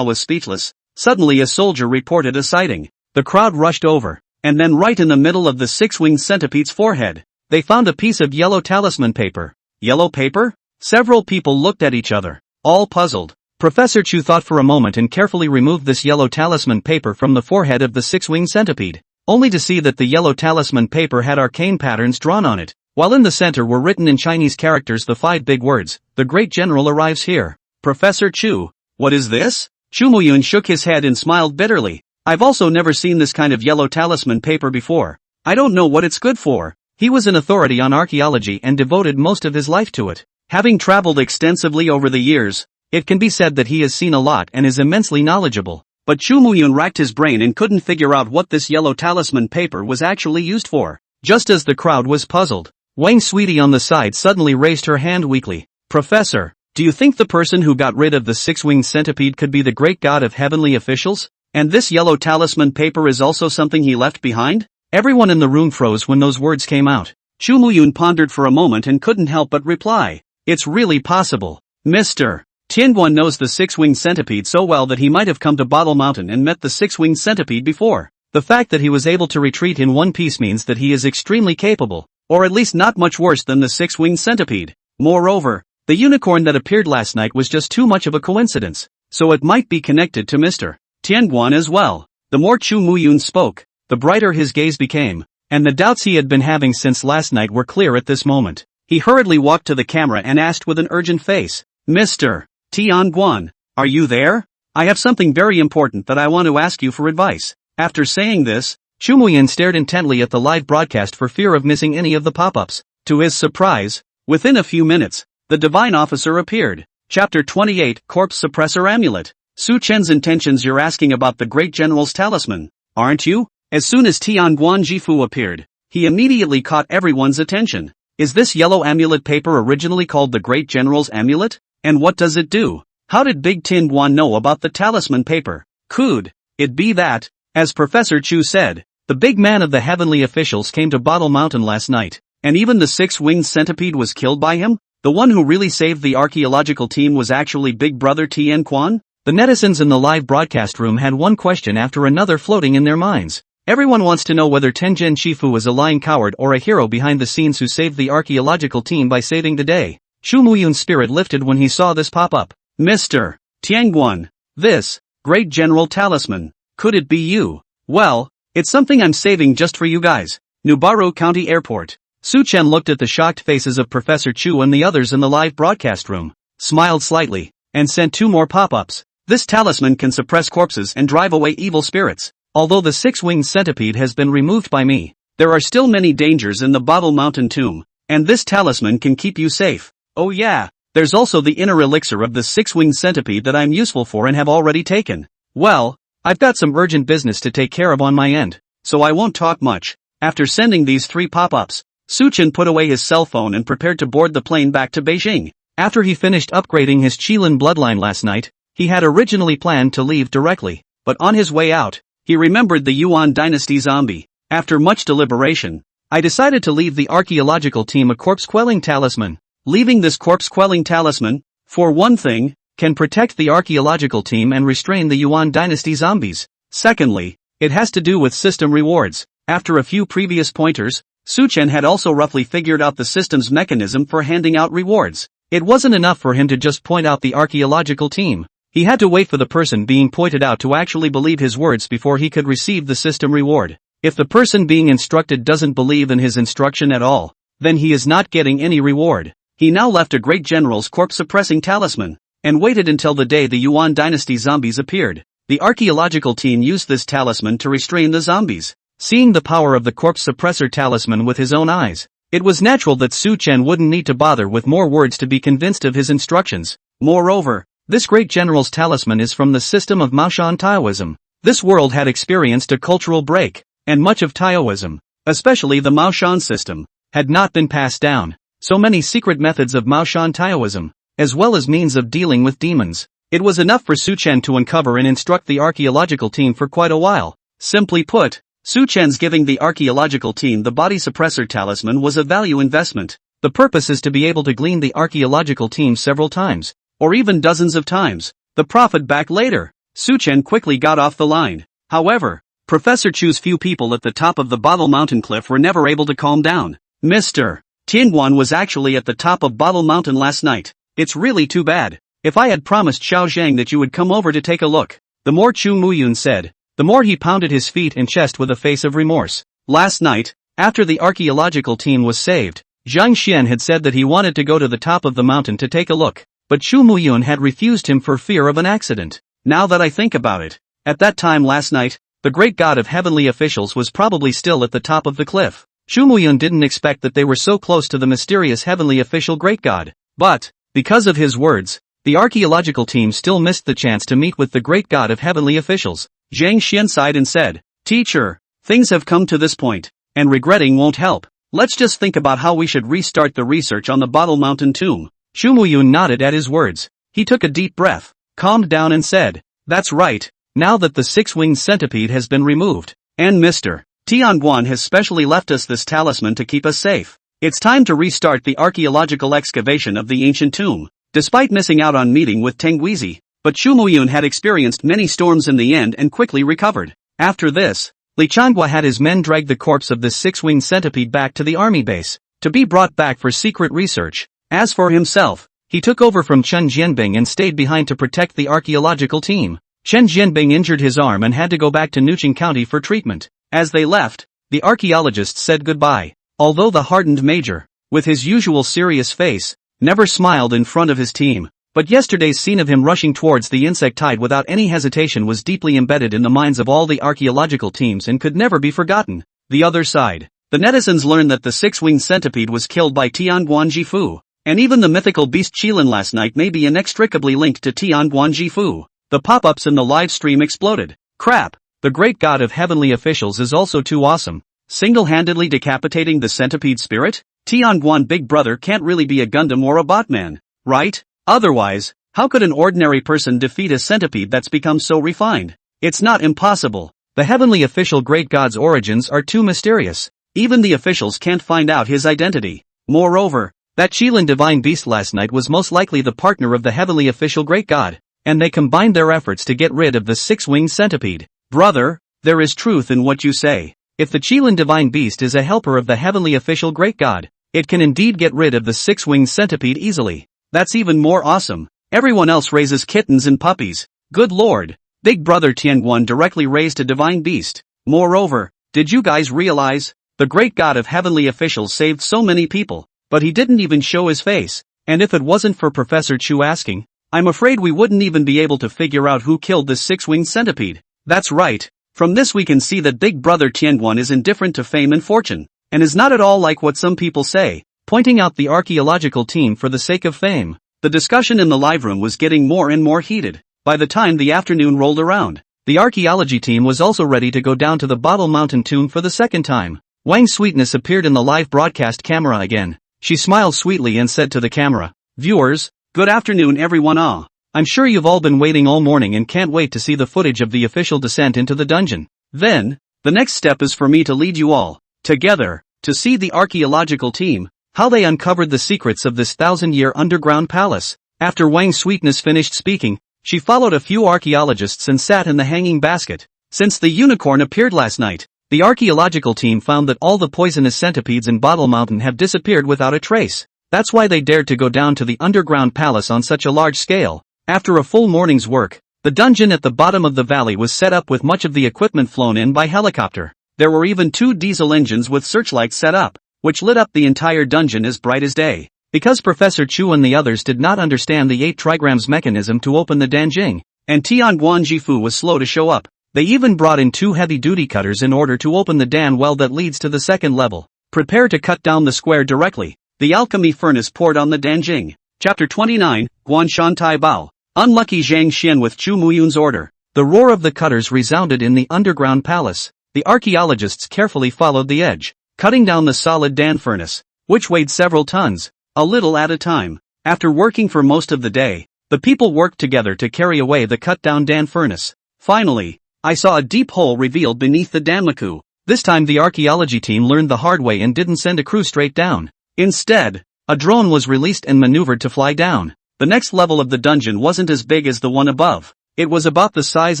was speechless. Suddenly a soldier reported a sighting. The crowd rushed over, and then right in the middle of the six-winged centipede's forehead, they found a piece of yellow talisman paper. Yellow paper? Several people looked at each other, all puzzled. Professor Chu thought for a moment and carefully removed this yellow talisman paper from the forehead of the six-winged centipede, only to see that the yellow talisman paper had arcane patterns drawn on it, while in the center were written in Chinese characters the 5 big words, "The Great General arrives here." Professor Chu, what is this? Xu Muyun shook his head and smiled bitterly. I've also never seen this kind of yellow talisman paper before. I don't know what it's good for. He was an authority on archaeology and devoted most of his life to it. Having traveled extensively over the years, it can be said that he has seen a lot and is immensely knowledgeable. But Xu Muyun racked his brain and couldn't figure out what this yellow talisman paper was actually used for. Just as the crowd was puzzled, Wang Sweetie on the side suddenly raised her hand weakly. Professor, do you think the person who got rid of the six-winged centipede could be the great god of heavenly officials? And this yellow talisman paper is also something he left behind? Everyone in the room froze when those words came out. Xu Muyun pondered for a moment and couldn't help but reply, "It's really possible. Mr. Tianguan knows the six-winged centipede so well that he might have come to Bottle Mountain and met the six-winged centipede before. The fact that he was able to retreat in one piece means that he is extremely capable, or at least not much worse than the six-winged centipede. Moreover, the unicorn that appeared last night was just too much of a coincidence, so it might be connected to Mr. Tianguan as well." The more Xu Muyun spoke, the brighter his gaze became, and the doubts he had been having since last night were clear at this moment. He hurriedly walked to the camera and asked with an urgent face, "Mr. Tianguan, are you there? I have something very important that I want to ask you for advice." After saying this, Xu Muyun stared intently at the live broadcast for fear of missing any of the pop-ups. To his surprise, within a few minutes, the divine officer appeared. Chapter 28, Corpse Suppressor Amulet. Su Chen's intentions. You're asking about the Great General's talisman, aren't you? As soon as Tianguan Jifu appeared, he immediately caught everyone's attention. Is this yellow amulet paper originally called the Great General's amulet? And what does it do? How did Big Tianguan know about the talisman paper? Could it be that, as Professor Chu said, the big man of the heavenly officials came to Bottle Mountain last night, and even the six-winged centipede was killed by him? The one who really saved the archaeological team was actually Big Brother Tianquan? The netizens in the live broadcast room had one question after another floating in their minds. Everyone wants to know whether Tenjin Shifu is a lying coward or a hero behind the scenes who saved the archaeological team by saving the day. Xu Muyun's spirit lifted when he saw this pop up. Mr. Tianguan, this Great General Talisman, could it be you? Well, it's something I'm saving just for you guys. Nubaru County Airport. Su Chen looked at the shocked faces of Professor Chu and the others in the live broadcast room, smiled slightly, and sent 2 more pop-ups. This talisman can suppress corpses and drive away evil spirits. Although the 6-winged centipede has been removed by me, there are still many dangers in the Bottle Mountain tomb, and this talisman can keep you safe. Oh yeah, there's also the inner elixir of the 6-winged centipede that I'm useful for and have already taken. Well, I've got some urgent business to take care of on my end, so I won't talk much. After sending these 3 pop-ups, Suchen put away his cell phone and prepared to board the plane back to Beijing. After he finished upgrading his Qilin bloodline last night, he had originally planned to leave directly, but on his way out, he remembered the Yuan dynasty zombie. After much deliberation, I decided to leave the archaeological team a corpse-quelling talisman. Leaving this corpse-quelling talisman, for one thing, can protect the archaeological team and restrain the Yuan dynasty zombies. Secondly, it has to do with system rewards. After a few previous pointers, Suchen had also roughly figured out the system's mechanism for handing out rewards. It wasn't enough for him to just point out the archaeological team. He had to wait for the person being pointed out to actually believe his words before he could receive the system reward. If the person being instructed doesn't believe in his instruction at all, then he is not getting any reward. He now left a great general's corpse-suppressing talisman, and waited until the day the Yuan dynasty zombies appeared. The archaeological team used this talisman to restrain the zombies. Seeing the power of the corpse suppressor talisman with his own eyes, it was natural that Su Chen wouldn't need to bother with more words to be convinced of his instructions. Moreover, this great general's talisman is from the system of Maoshan Taoism. This world had experienced a cultural break, and much of Taoism, especially the Maoshan system, had not been passed down. So many secret methods of Maoshan Taoism, as well as means of dealing with demons. It was enough for Su Chen to uncover and instruct the archaeological team for quite a while. Simply put, Su Chen's giving the archaeological team the body suppressor talisman was a value investment. The purpose is to be able to glean the archaeological team several times, or even dozens of times. The profit back later. Su Chen quickly got off the line. However, Professor Chu's few people at the top of the Bottle Mountain cliff were never able to calm down. Mr. Tianguan was actually at the top of Bottle Mountain last night. It's really too bad. If I had promised Xiao Zhang that you would come over to take a look. The more Chu Muyun said, the more he pounded his feet and chest with a face of remorse. Last night, after the archaeological team was saved, Zhang Xian had said that he wanted to go to the top of the mountain to take a look, but Chu Muyun had refused him for fear of an accident. Now that I think about it, at that time last night, the great god of heavenly officials was probably still at the top of the cliff. Chu Muyun didn't expect that they were so close to the mysterious heavenly official great god. But, because of his words, the archaeological team still missed the chance to meet with the great god of heavenly officials. Zhang Xian sighed and said, "Teacher, things have come to this point, and regretting won't help. Let's just think about how we should restart the research on the Bottle Mountain tomb." Chu Muyun nodded at his words. He took a deep breath, calmed down and said, "That's right, now that the 6-winged centipede has been removed, and Mr. Tianguan has specially left us this talisman to keep us safe, it's time to restart the archaeological excavation of the ancient tomb." Despite missing out on meeting with Tengguizi, but Chu Muyun had experienced many storms in the end and quickly recovered. After this, Li Changhua had his men drag the corpse of the 6-winged centipede back to the army base, to be brought back for secret research. As for himself, he took over from Chen Jianbing and stayed behind to protect the archaeological team. Chen Jianbing injured his arm and had to go back to Nucheng County for treatment. As they left, the archaeologists said goodbye. Although the hardened major, with his usual serious face, never smiled in front of his team, but yesterday's scene of him rushing towards the insect tide without any hesitation was deeply embedded in the minds of all the archaeological teams and could never be forgotten. The other side. The netizens learned that the 6-winged centipede was killed by Tianguan Jifu, and even the mythical beast Qilin last night may be inextricably linked to Tianguan Jifu. The pop-ups in the live stream exploded. Crap, the great god of heavenly officials is also too awesome. Single-handedly decapitating the centipede spirit? Tianguan Big Brother can't really be a Gundam or a Botman, right? Otherwise, how could an ordinary person defeat a centipede that's become so refined? It's not impossible. The heavenly official great god's origins are too mysterious. Even the officials can't find out his identity. Moreover, that Qilin divine beast last night was most likely the partner of the heavenly official great god, and they combined their efforts to get rid of the 6-winged centipede. Brother, there is truth in what you say. If the Qilin divine beast is a helper of the heavenly official great god, it can indeed get rid of the 6-winged centipede easily. That's even more awesome. Everyone else raises kittens and puppies. Good lord. Big Brother Tianguan directly raised a divine beast. Moreover, did you guys realize? The great god of heavenly officials saved so many people, but he didn't even show his face. And if it wasn't for Professor Chu asking, I'm afraid we wouldn't even be able to figure out who killed this six-winged centipede. That's right. From this we can see that Big Brother Tianguan is indifferent to fame and fortune, and is not at all like what some people say, pointing out the archaeological team for the sake of fame. The discussion in the live room was getting more and more heated. By the time the afternoon rolled around, the archaeology team was also ready to go down to the Bottle Mountain tomb for the second time. Wang Sweetness appeared in the live broadcast camera again. She smiled sweetly and said to the camera, "Viewers, good afternoon everyone. I'm sure you've all been waiting all morning and can't wait to see the footage of the official descent into the dungeon. Then, the next step is for me to lead you all, together, to see the archaeological team, how they uncovered the secrets of this 1,000-year underground palace." After Wang Sweetness finished speaking, she followed a few archaeologists and sat in the hanging basket. Since the unicorn appeared last night, the archaeological team found that all the poisonous centipedes in Bottle Mountain have disappeared without a trace. That's why they dared to go down to the underground palace on such a large scale. After a full morning's work, the dungeon at the bottom of the valley was set up with much of the equipment flown in by helicopter. There were even 2 diesel engines with searchlights set up, which lit up the entire dungeon as bright as day. Because Professor Chu and the others did not understand the 8 trigrams mechanism to open the Danjing, and Tianguan Jifu was slow to show up, they even brought in 2 heavy-duty cutters in order to open the Dan well that leads to the second level. Prepare to cut down the square directly. The alchemy furnace poured on the Danjing. Chapter 29, Guanshan Tai Bao. Unlucky Zhang Xian with Chu Muyun's order. The roar of the cutters resounded in the underground palace. The archaeologists carefully followed the edge, cutting down the solid Dan furnace, which weighed several tons, a little at a time. After working for most of the day, the people worked together to carry away the cut-down Dan furnace. Finally, I saw a deep hole revealed beneath the Danmaku. This time the archaeology team learned the hard way and didn't send a crew straight down. Instead, a drone was released and maneuvered to fly down. The next level of the dungeon wasn't as big as the one above. It was about the size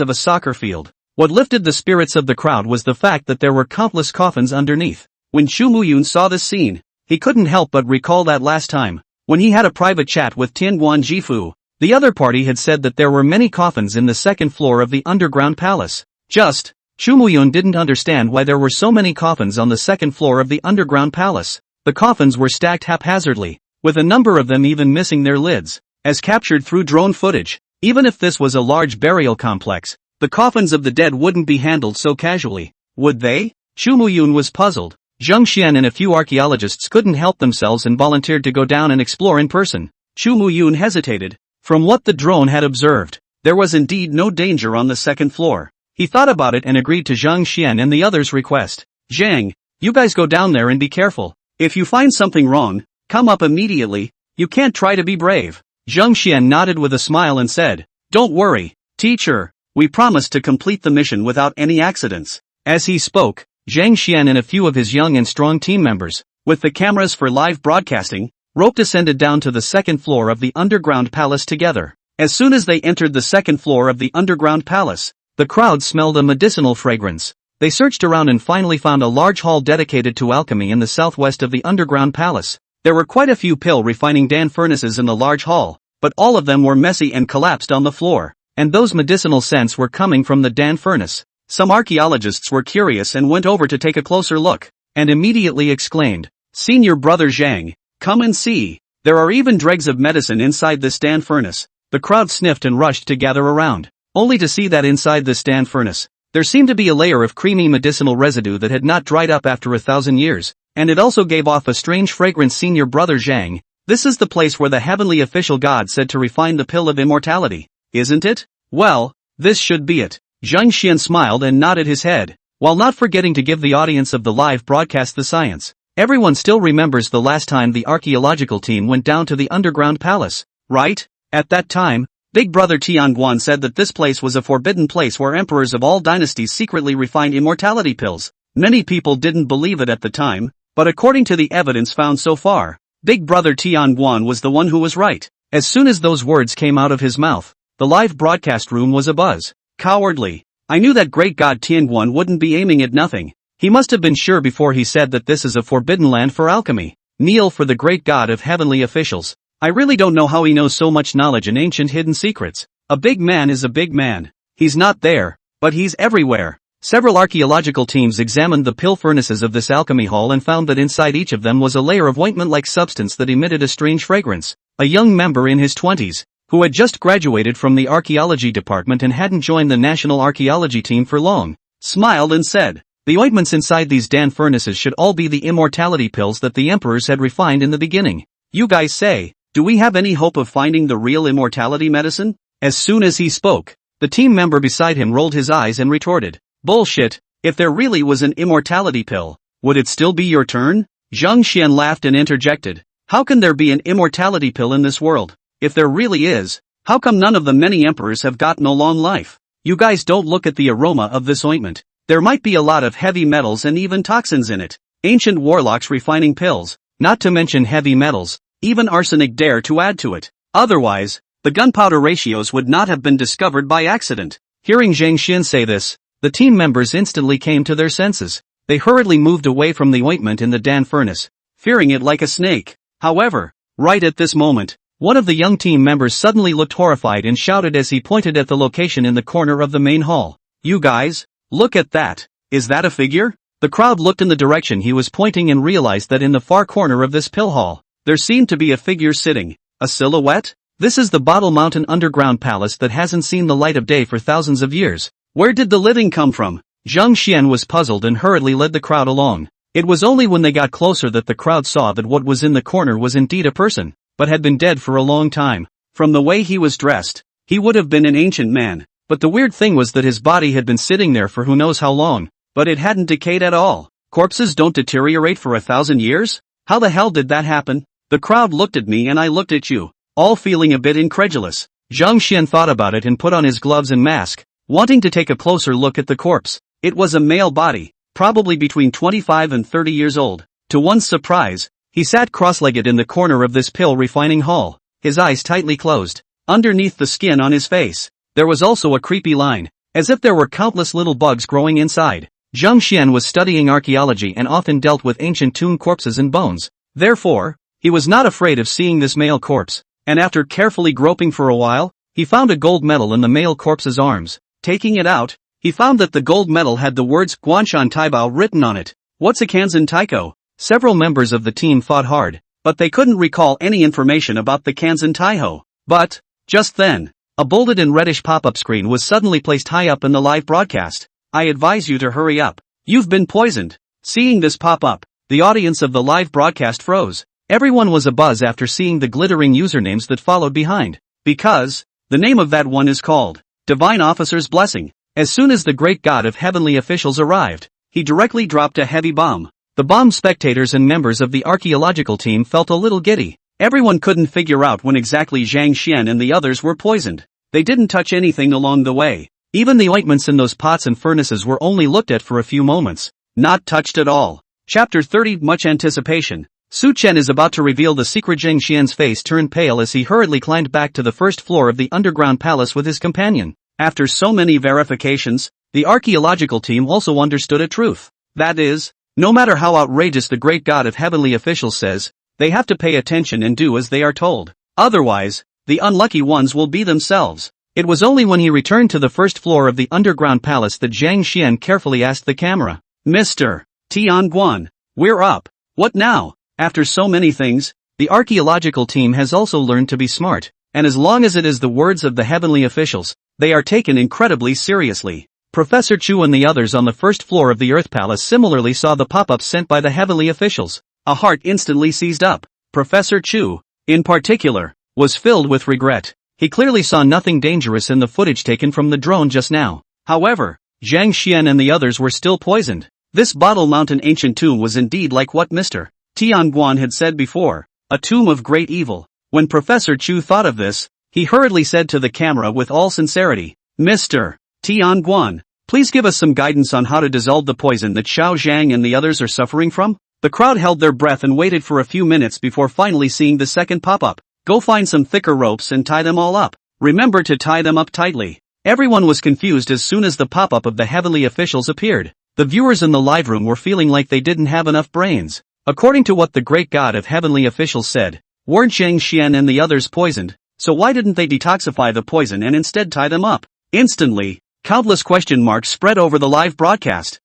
of a soccer field. What lifted the spirits of the crowd was the fact that there were countless coffins underneath. When Chu Muyun saw this scene, he couldn't help but recall that last time, when he had a private chat with Tianguan Jifu, the other party had said that there were many coffins in the second floor of the underground palace. Chu Muyun didn't understand why there were so many coffins on the second floor of the underground palace. The coffins were stacked haphazardly, with a number of them even missing their lids, as captured through drone footage. Even if this was a large burial complex, the coffins of the dead wouldn't be handled so casually, would they? Chu Muyun was puzzled. Zhang Xian and a few archaeologists couldn't help themselves and volunteered to go down and explore in person. Chu Muyun hesitated. From what the drone had observed, there was indeed no danger on the second floor. He thought about it and agreed to Zhang Xian and the others' request. "Zhang, you guys go down there and be careful. If you find something wrong, come up immediately. You can't try to be brave." Zhang Xian nodded with a smile and said, "Don't worry, teacher. We promise to complete the mission without any accidents." As he spoke, Zhang Xian and a few of his young and strong team members, with the cameras for live broadcasting, rope descended down to the second floor of the underground palace together. As soon as they entered the second floor of the underground palace, the crowd smelled a medicinal fragrance. They searched around and finally found a large hall dedicated to alchemy in the southwest of the underground palace. There were quite a few pill refining Dan furnaces in the large hall, but all of them were messy and collapsed on the floor, and those medicinal scents were coming from the Dan furnace. Some archaeologists were curious and went over to take a closer look, and immediately exclaimed, "Senior Brother Zhang, come and see. There are even dregs of medicine inside this Dan furnace." The crowd sniffed and rushed to gather around, only to see that inside this Dan furnace, there seemed to be a layer of creamy medicinal residue that had not dried up after 1,000 years, and it also gave off a strange fragrance. "Senior Brother Zhang, this is the place where the heavenly official god said to refine the pill of immortality, isn't it? Well, this should be it." Zhang Xian smiled and nodded his head, while not forgetting to give the audience of the live broadcast the science. Everyone still remembers the last time the archaeological team went down to the underground palace, right? At that time, Big Brother Tianguan said that this place was a forbidden place where emperors of all dynasties secretly refined immortality pills. Many people didn't believe it at the time, but according to the evidence found so far, Big Brother Tianguan was the one who was right. As soon as those words came out of his mouth, the live broadcast room was abuzz. Cowardly. I knew that great god Tianguan wouldn't be aiming at nothing. He must have been sure before he said that this is a forbidden land for alchemy. Kneel for the great god of heavenly officials. I really don't know how he knows so much knowledge and ancient hidden secrets. A big man is a big man. He's not there, but he's everywhere. Several archaeological teams examined the pill furnaces of this alchemy hall and found that inside each of them was a layer of ointment-like substance that emitted a strange fragrance. A young member in his 20s, who had just graduated from the archaeology department and hadn't joined the national archaeology team for long, smiled and said, "The ointments inside these Dan furnaces should all be the immortality pills that the emperors had refined in the beginning. You guys say, do we have any hope of finding the real immortality medicine?" As soon as he spoke, the team member beside him rolled his eyes and retorted, "Bullshit, if there really was an immortality pill, would it still be your turn?" Zhang Xian laughed and interjected, "How can there be an immortality pill in this world? If there really is, how come none of the many emperors have gotten a long life? You guys don't look at the aroma of this ointment. There might be a lot of heavy metals and even toxins in it. Ancient warlocks refining pills, not to mention heavy metals, even arsenic dare to add to it. Otherwise, the gunpowder ratios would not have been discovered by accident." Hearing Zhang Xian say this, the team members instantly came to their senses. They hurriedly moved away from the ointment in the Dan furnace, fearing it like a snake. However, right at this moment, one of the young team members suddenly looked horrified and shouted as he pointed at the location in the corner of the main hall, "You guys, look at that. Is that a figure?" The crowd looked in the direction he was pointing and realized that in the far corner of this pill hall, there seemed to be a figure sitting. A silhouette? This is the Bottle Mountain underground palace that hasn't seen the light of day for thousands of years. Where did the living come from? Zhang Xian was puzzled and hurriedly led the crowd along. It was only when they got closer that the crowd saw that what was in the corner was indeed a person, but had been dead for a long time. From the way he was dressed, he would have been an ancient man, but the weird thing was that his body had been sitting there for who knows how long, but it hadn't decayed at all. Corpses don't deteriorate for 1,000 years? How the hell did that happen? The crowd looked at me and I looked at you, all feeling a bit incredulous. Zhang Xian thought about it and put on his gloves and mask, wanting to take a closer look at the corpse. It was a male body, probably between 25 and 30 years old. To one's surprise, he sat cross-legged in the corner of this pill refining hall, his eyes tightly closed. Underneath the skin on his face, there was also a creepy line, as if there were countless little bugs growing inside. Zhang Xian was studying archaeology and often dealt with ancient tomb corpses and bones. Therefore, he was not afraid of seeing this male corpse, and after carefully groping for a while, he found a gold medal in the male corpse's arms. Taking it out, he found that the gold medal had the words Guanshan Taibao written on it. What's a Kanzan Taiko? Several members of the team thought hard, but they couldn't recall any information about the Kanzan Taiho. But, just then, a bolded and reddish pop-up screen was suddenly placed high up in the live broadcast. "I advise you to hurry up. You've been poisoned." Seeing this pop up, the audience of the live broadcast froze. Everyone was abuzz after seeing the glittering usernames that followed behind. Because, the name of that one is called Divine Officer's Blessing. As soon as the great god of heavenly officials arrived, he directly dropped a heavy bomb. The bomb spectators and members of the archaeological team felt a little giddy. Everyone couldn't figure out when exactly Zhang Xian and the others were poisoned. They didn't touch anything along the way. Even the ointments in those pots and furnaces were only looked at for a few moments. Not touched at all. Chapter 30. Much anticipation. Su Chen is about to reveal the secret. Zhang Xian's face turned pale as he hurriedly climbed back to the first floor of the underground palace with his companion. After so many verifications, the archaeological team also understood a truth. That is, no matter how outrageous the great god of heavenly officials says, they have to pay attention and do as they are told. Otherwise, the unlucky ones will be themselves. It was only when he returned to the first floor of the underground palace that Zhang Xian carefully asked the camera, "Mr. Tianguan, we're up. What now?" After so many things, the archaeological team has also learned to be smart, and as long as it is the words of the heavenly officials, they are taken incredibly seriously. Professor Chu and the others on the first floor of the Earth Palace similarly saw the pop-ups sent by the heavenly officials. A heart instantly seized up. Professor Chu, in particular, was filled with regret. He clearly saw nothing dangerous in the footage taken from the drone just now. However, Zhang Xian and the others were still poisoned. This Bottle Mountain ancient tomb was indeed like what Mr. Tianguan had said before, a tomb of great evil. When Professor Chu thought of this, he hurriedly said to the camera with all sincerity, "Mr. Tianguan, please give us some guidance on how to dissolve the poison that Xiao Zhang and the others are suffering from." The crowd held their breath and waited for a few minutes before finally seeing the second pop-up. "Go find some thicker ropes and tie them all up. Remember to tie them up tightly." Everyone was confused as soon as the pop-up of the heavenly officials appeared. The viewers in the live room were feeling like they didn't have enough brains. According to what the great god of heavenly officials said, weren't Zhang Xian and the others poisoned? So why didn't they detoxify the poison and instead tie them up? Instantly, countless question marks spread over the live broadcast.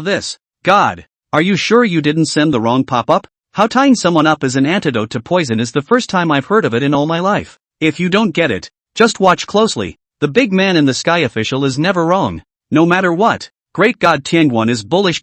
This god, are you sure you didn't send the wrong pop-up? How tying someone up as an antidote to poison is the first time I've heard of it in all my life. If you don't get it, just watch closely. The big man in the sky official is never wrong. No matter what. Great God Tianguan is bullish.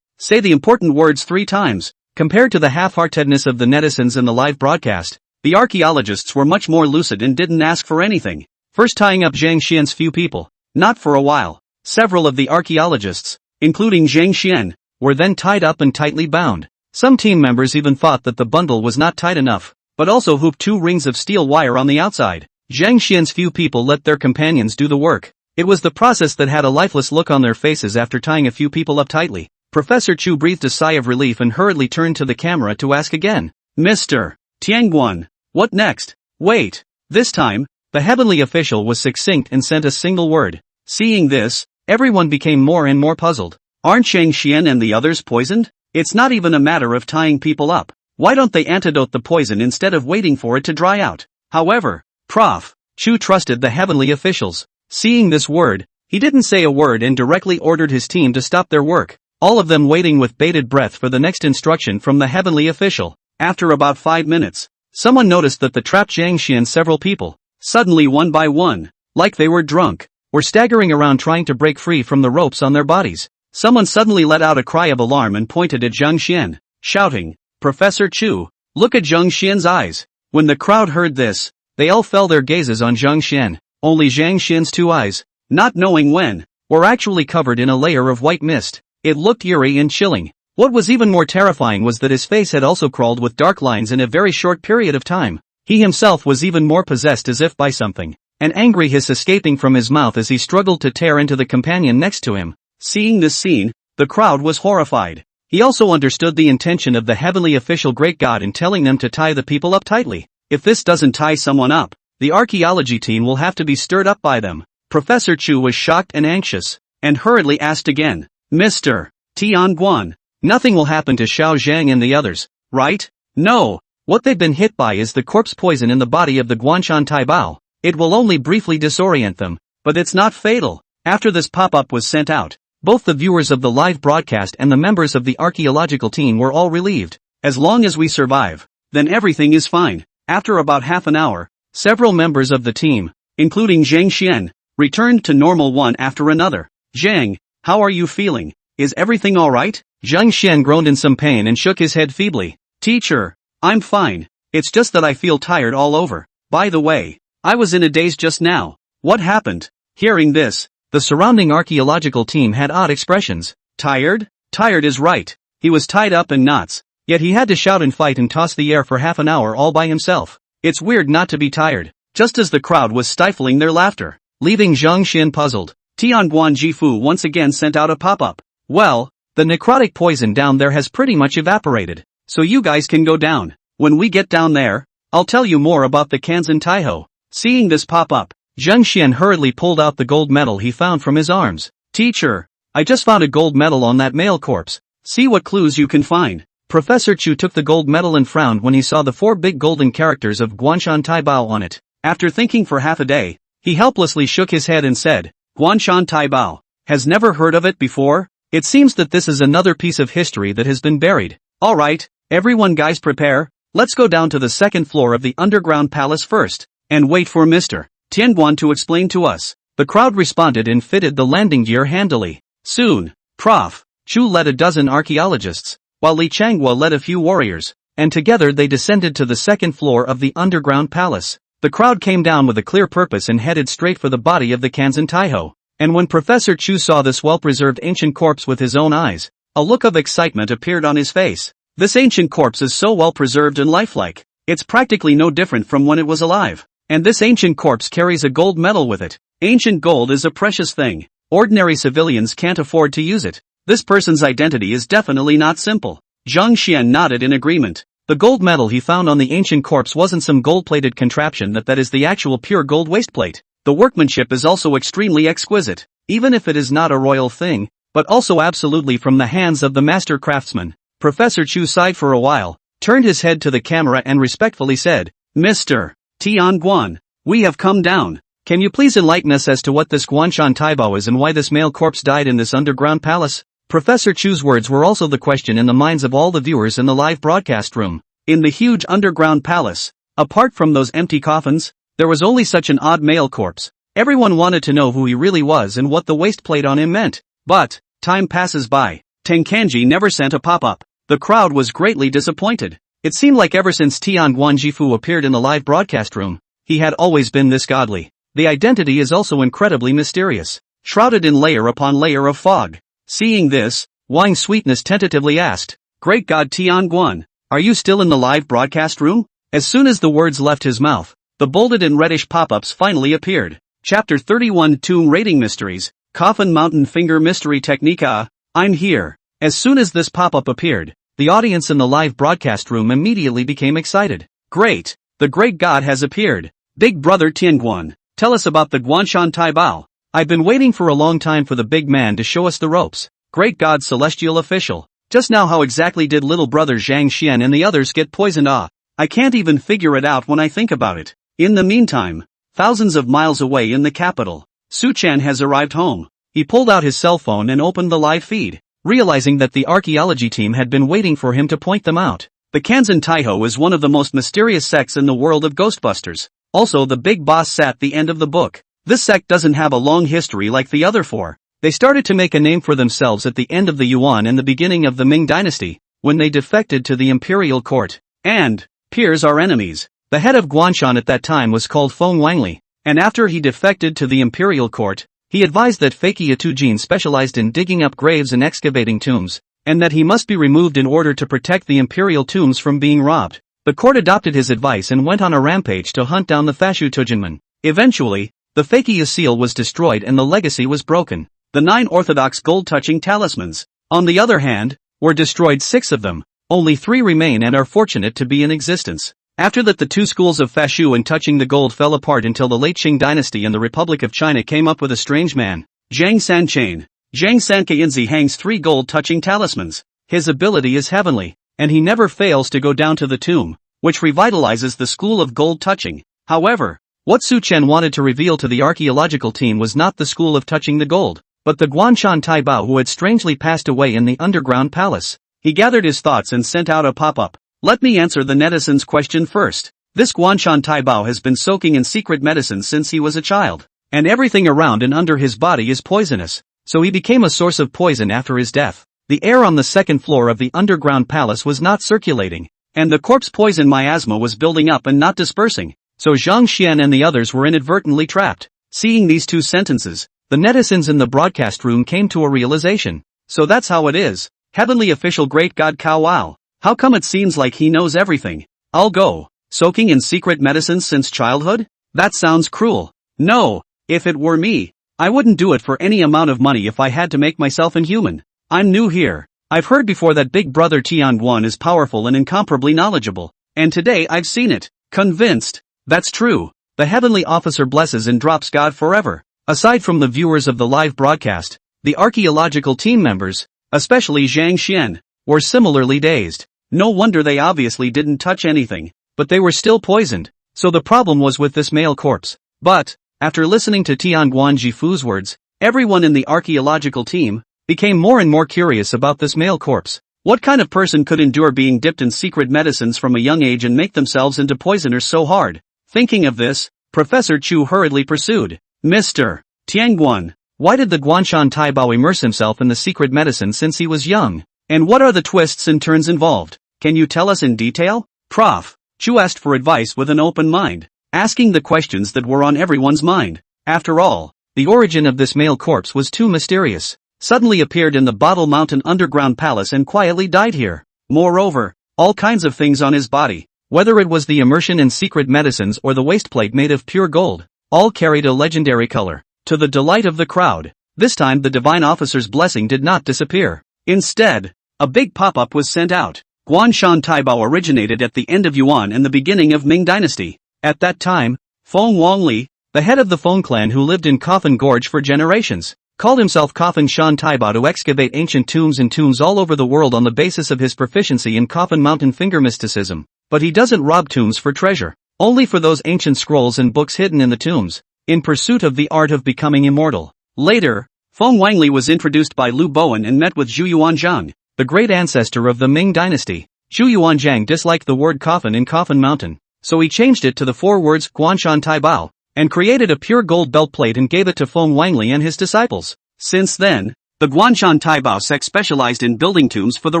Say the important words 3 times. Compared to the half-heartedness of the netizens in the live broadcast, the archaeologists were much more lucid and didn't ask for anything. First tying up Zhang Xian's few people. Not for a while. Several of the archaeologists, including Zhang Xian, were then tied up and tightly bound. Some team members even thought that the bundle was not tight enough, but also hooped 2 rings of steel wire on the outside. Zhang Xian's few people let their companions do the work. It was the process that had a lifeless look on their faces after tying a few people up tightly. Professor Chu breathed a sigh of relief and hurriedly turned to the camera to ask again. Mr. Tianguan, what next? Wait. This time, the heavenly official was succinct and sent a single word. Seeing this, everyone became more and more puzzled. Aren't Zhang Xian and the others poisoned? It's not even a matter of tying people up. Why don't they antidote the poison instead of waiting for it to dry out? However, Prof. Chu trusted the heavenly officials. Seeing this word, he didn't say a word and directly ordered his team to stop their work, all of them waiting with bated breath for the next instruction from the heavenly official. After about 5 minutes, someone noticed that the trapped Zhang Xian several people, suddenly one by one, like they were drunk, were staggering around trying to break free from the ropes on their bodies. Someone suddenly let out a cry of alarm and pointed at Zhang Xian, shouting, Professor Chu, look at Zhang Xian's eyes. When the crowd heard this, they all fell their gazes on Zhang Xian. Only Zhang Xian's 2 eyes, not knowing when, were actually covered in a layer of white mist. It looked eerie and chilling. What was even more terrifying was that his face had also crawled with dark lines in a very short period of time. He himself was even more possessed as if by something, an angry hiss escaping from his mouth as he struggled to tear into the companion next to him. Seeing this scene, the crowd was horrified. He also understood the intention of the heavenly official Great God in telling them to tie the people up tightly. If this doesn't tie someone up, the archaeology team will have to be stirred up by them. Professor Chu was shocked and anxious, and hurriedly asked again, Mr. Tianguan, nothing will happen to Xiao Zhang and the others, right? No. What they've been hit by is the corpse poison in the body of the Guanshan Taibao. It will only briefly disorient them, but it's not fatal. After this pop-up was sent out, both the viewers of the live broadcast and the members of the archaeological team were all relieved. As long as we survive, then everything is fine. After about half an hour, several members of the team, including Zhang Xian, returned to normal one after another. Zhang, how are you feeling? Is everything alright? Zhang Xian groaned in some pain and shook his head feebly. Teacher, I'm fine. It's just that I feel tired all over. By the way, I was in a daze just now. What happened? Hearing this, the surrounding archaeological team had odd expressions. Tired? Tired is right. He was tied up in knots, yet he had to shout and fight and toss the air for half an hour all by himself. It's weird not to be tired. Just as the crowd was stifling their laughter, leaving Zhang Xian puzzled, Tianguan Jifu once again sent out a pop-up. Well, the necrotic poison down there has pretty much evaporated, so you guys can go down. When we get down there, I'll tell you more about the Kanzan Taiho. Seeing this pop-up, Zhang Xian hurriedly pulled out the gold medal he found from his arms. Teacher, I just found a gold medal on that male corpse. See what clues you can find. Professor Chu took the gold medal and frowned when he saw the 4 big golden characters of Guanshan Taibao on it. After thinking for half a day, he helplessly shook his head and said, Guanshan Taibao, has never heard of it before? It seems that this is another piece of history that has been buried. Alright, everyone guys prepare, let's go down to the 2nd floor of the underground palace first, and wait for Mr. Tianguan to explain to us. The crowd responded and fitted the landing gear handily. Soon, Prof. Chu led a dozen archaeologists, while Li Changhua led a few warriors, and together they descended to the 2nd floor of the underground palace. The crowd came down with a clear purpose and headed straight for the body of the Kanzan Taiho. And when Professor Chu saw this well-preserved ancient corpse with his own eyes, a look of excitement appeared on his face. This ancient corpse is so well-preserved and lifelike, it's practically no different from when it was alive. And this ancient corpse carries a gold medal with it. Ancient gold is a precious thing. Ordinary civilians can't afford to use it. This person's identity is definitely not simple. Zhang Xian nodded in agreement. The gold medal he found on the ancient corpse wasn't some gold-plated contraption that is the actual pure gold wasteplate. The workmanship is also extremely exquisite, even if it is not a royal thing, but also absolutely from the hands of the master craftsman. Professor Chu sighed for a while, turned his head to the camera and respectfully said, Mr. Tianguan, we have come down. Can you please enlighten us as to what this Guanshan Taibao is and why this male corpse died in this underground palace? Professor Chu's words were also the question in the minds of all the viewers in the live broadcast room. In the huge underground palace, Apart from those empty coffins, there was only such an odd male corpse. Everyone wanted to know who he really was and what the waist plate on him meant. But, time passes by. Tenkanji never sent a pop-up. The crowd was greatly disappointed. It seemed like ever since Tianguan Jifu appeared in the live broadcast room, he had always been this godly. The identity is also incredibly mysterious, shrouded in layer upon layer of fog. Seeing this, Wang Sweetness tentatively asked, "Great God Tianguan, are you still in the live broadcast room?" As soon as the words left his mouth, the bolded and reddish pop-ups finally appeared. Chapter 31 Tomb Raiding Mysteries, Coffin Mountain Finger Mystery Technica. I'm here. As soon as this pop-up appeared, the audience in the live broadcast room immediately became excited. Great! The great god has appeared. Big brother Tianguan, tell us about the Guanshan Taibao. I've been waiting for a long time for the big man to show us the ropes. Great god celestial official. Just now how exactly did little brother Zhang Xian and the others get poisoned? I can't even figure it out when I think about it. In the meantime, thousands of miles away in the capital, Su Chan has arrived home. He pulled out his cell phone and opened the live feed, realizing that the archaeology team had been waiting for him to point them out. The Kanzan Taiho is one of the most mysterious sects in the world of Ghostbusters. Also, the big boss sat the end of the book. This sect doesn't have a long history like the other four. They started to make a name for themselves at the end of the Yuan and the beginning of the Ming dynasty, when they defected to the imperial court. And, peers are enemies. The head of Guanshan at that time was called Feng Wangli, and after he defected to the imperial court, he advised that Fakia Tujin specialized in digging up graves and excavating tombs, and that he must be removed in order to protect the imperial tombs from being robbed. The court adopted his advice and went on a rampage to hunt down the Fashu Tujinmen. Eventually, the Fakia seal was destroyed and the legacy was broken. The 9 orthodox gold-touching talismans, on the other hand, were destroyed. 6 of them. Only 3 remain and are fortunate to be in existence. After that, the 2 schools of Fashu and touching the gold fell apart until the late Qing dynasty and the Republic of China came up with a strange man, Zhang Sanchain. Zhang Sankainzi hangs 3 gold-touching talismans. His ability is heavenly, and he never fails to go down to the tomb, which revitalizes the school of gold touching. However, what Su Chen wanted to reveal to the archaeological team was not the school of touching the gold, but the Guanshan Taibao who had strangely passed away in the underground palace. He gathered his thoughts and sent out a pop-up. Let me answer the netizens' question first. This Guanshan Taibao has been soaking in secret medicine since he was a child, and everything around and under his body is poisonous, so he became a source of poison after his death. The air on the second floor of the underground palace was not circulating, and the corpse poison miasma was building up and not dispersing, so Zhang Xian and the others were inadvertently trapped. Seeing these 2 sentences, the netizens in the broadcast room came to a realization. So that's how it is. Heavenly official great god Cao Wao. How come it seems like he knows everything? I'll go. Soaking in secret medicine since childhood? That sounds cruel. No, if it were me, I wouldn't do it for any amount of money if I had to make myself inhuman. I'm new here. I've heard before that big brother Tianguan is powerful and incomparably knowledgeable, and today I've seen it. Convinced. That's true. The heavenly officer blesses and drops God forever. Aside from the viewers of the live broadcast, the archaeological team members, especially Zhang Xian, were similarly dazed. No wonder they obviously didn't touch anything, but they were still poisoned, so the problem was with this male corpse. But, after listening to Tianguan Jifu's words, everyone in the archaeological team became more and more curious about this male corpse. What kind of person could endure being dipped in secret medicines from a young age and make themselves into poisoners so hard? Thinking of this, Professor Chu hurriedly pursued, Mr. Tianguan, why did the Guanshan Taibao immerse himself in the secret medicine since he was young? And what are the twists and turns involved? Can you tell us in detail? Prof. Chu asked for advice with an open mind, asking the questions that were on everyone's mind. After all, the origin of this male corpse was too mysterious. Suddenly appeared in the Bottle Mountain underground palace and quietly died here. Moreover, all kinds of things on his body, whether it was the immersion in secret medicines or the waistplate made of pure gold, all carried a legendary color. To the delight of the crowd, this time the divine officer's blessing did not disappear. Instead, a big pop-up was sent out. Guanshan Taibao originated at the end of Yuan and the beginning of Ming dynasty. At that time, Feng Wangli, the head of the Feng clan who lived in Coffin Gorge for generations, called himself Coffin Shan Taibao to excavate ancient tombs and tombs all over the world on the basis of his proficiency in Coffin Mountain finger mysticism. But he doesn't rob tombs for treasure, only for those ancient scrolls and books hidden in the tombs, in pursuit of the art of becoming immortal. Later, Feng Wangli was introduced by Lu Bowen and met with Zhu Yuanzhang, the great ancestor of the Ming dynasty. Zhu Yuanzhang disliked the word coffin in Coffin Mountain, so he changed it to the 4 words Guanshan Taibao, and created a pure gold belt plate and gave it to Feng Wanli and his disciples. Since then, the Guanshan Taibao sect specialized in building tombs for the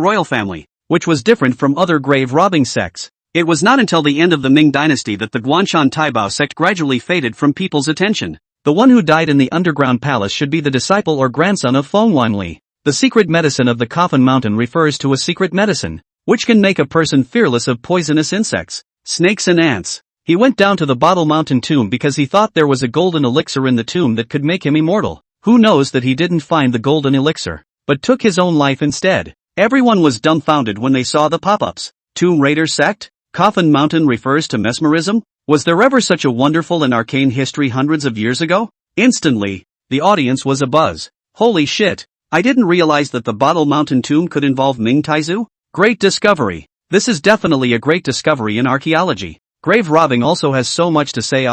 royal family, which was different from other grave robbing sects. It was not until the end of the Ming dynasty that the Guanshan Taibao sect gradually faded from people's attention. The one who died in the underground palace should be the disciple or grandson of Feng Wanli. The secret medicine of the Coffin Mountain refers to a secret medicine, which can make a person fearless of poisonous insects, snakes and ants. He went down to the Bottle Mountain tomb because he thought there was a golden elixir in the tomb that could make him immortal. Who knows that he didn't find the golden elixir, but took his own life instead. Everyone was dumbfounded when they saw the pop-ups. Tomb Raider sect? Coffin Mountain refers to mesmerism? Was there ever such a wonderful and arcane history hundreds of years ago? Instantly, the audience was abuzz. Holy shit, I didn't realize that the Bottle Mountain tomb could involve Ming Taizu? Great discovery. This is definitely a great discovery in archaeology. Grave robbing also has so much to say.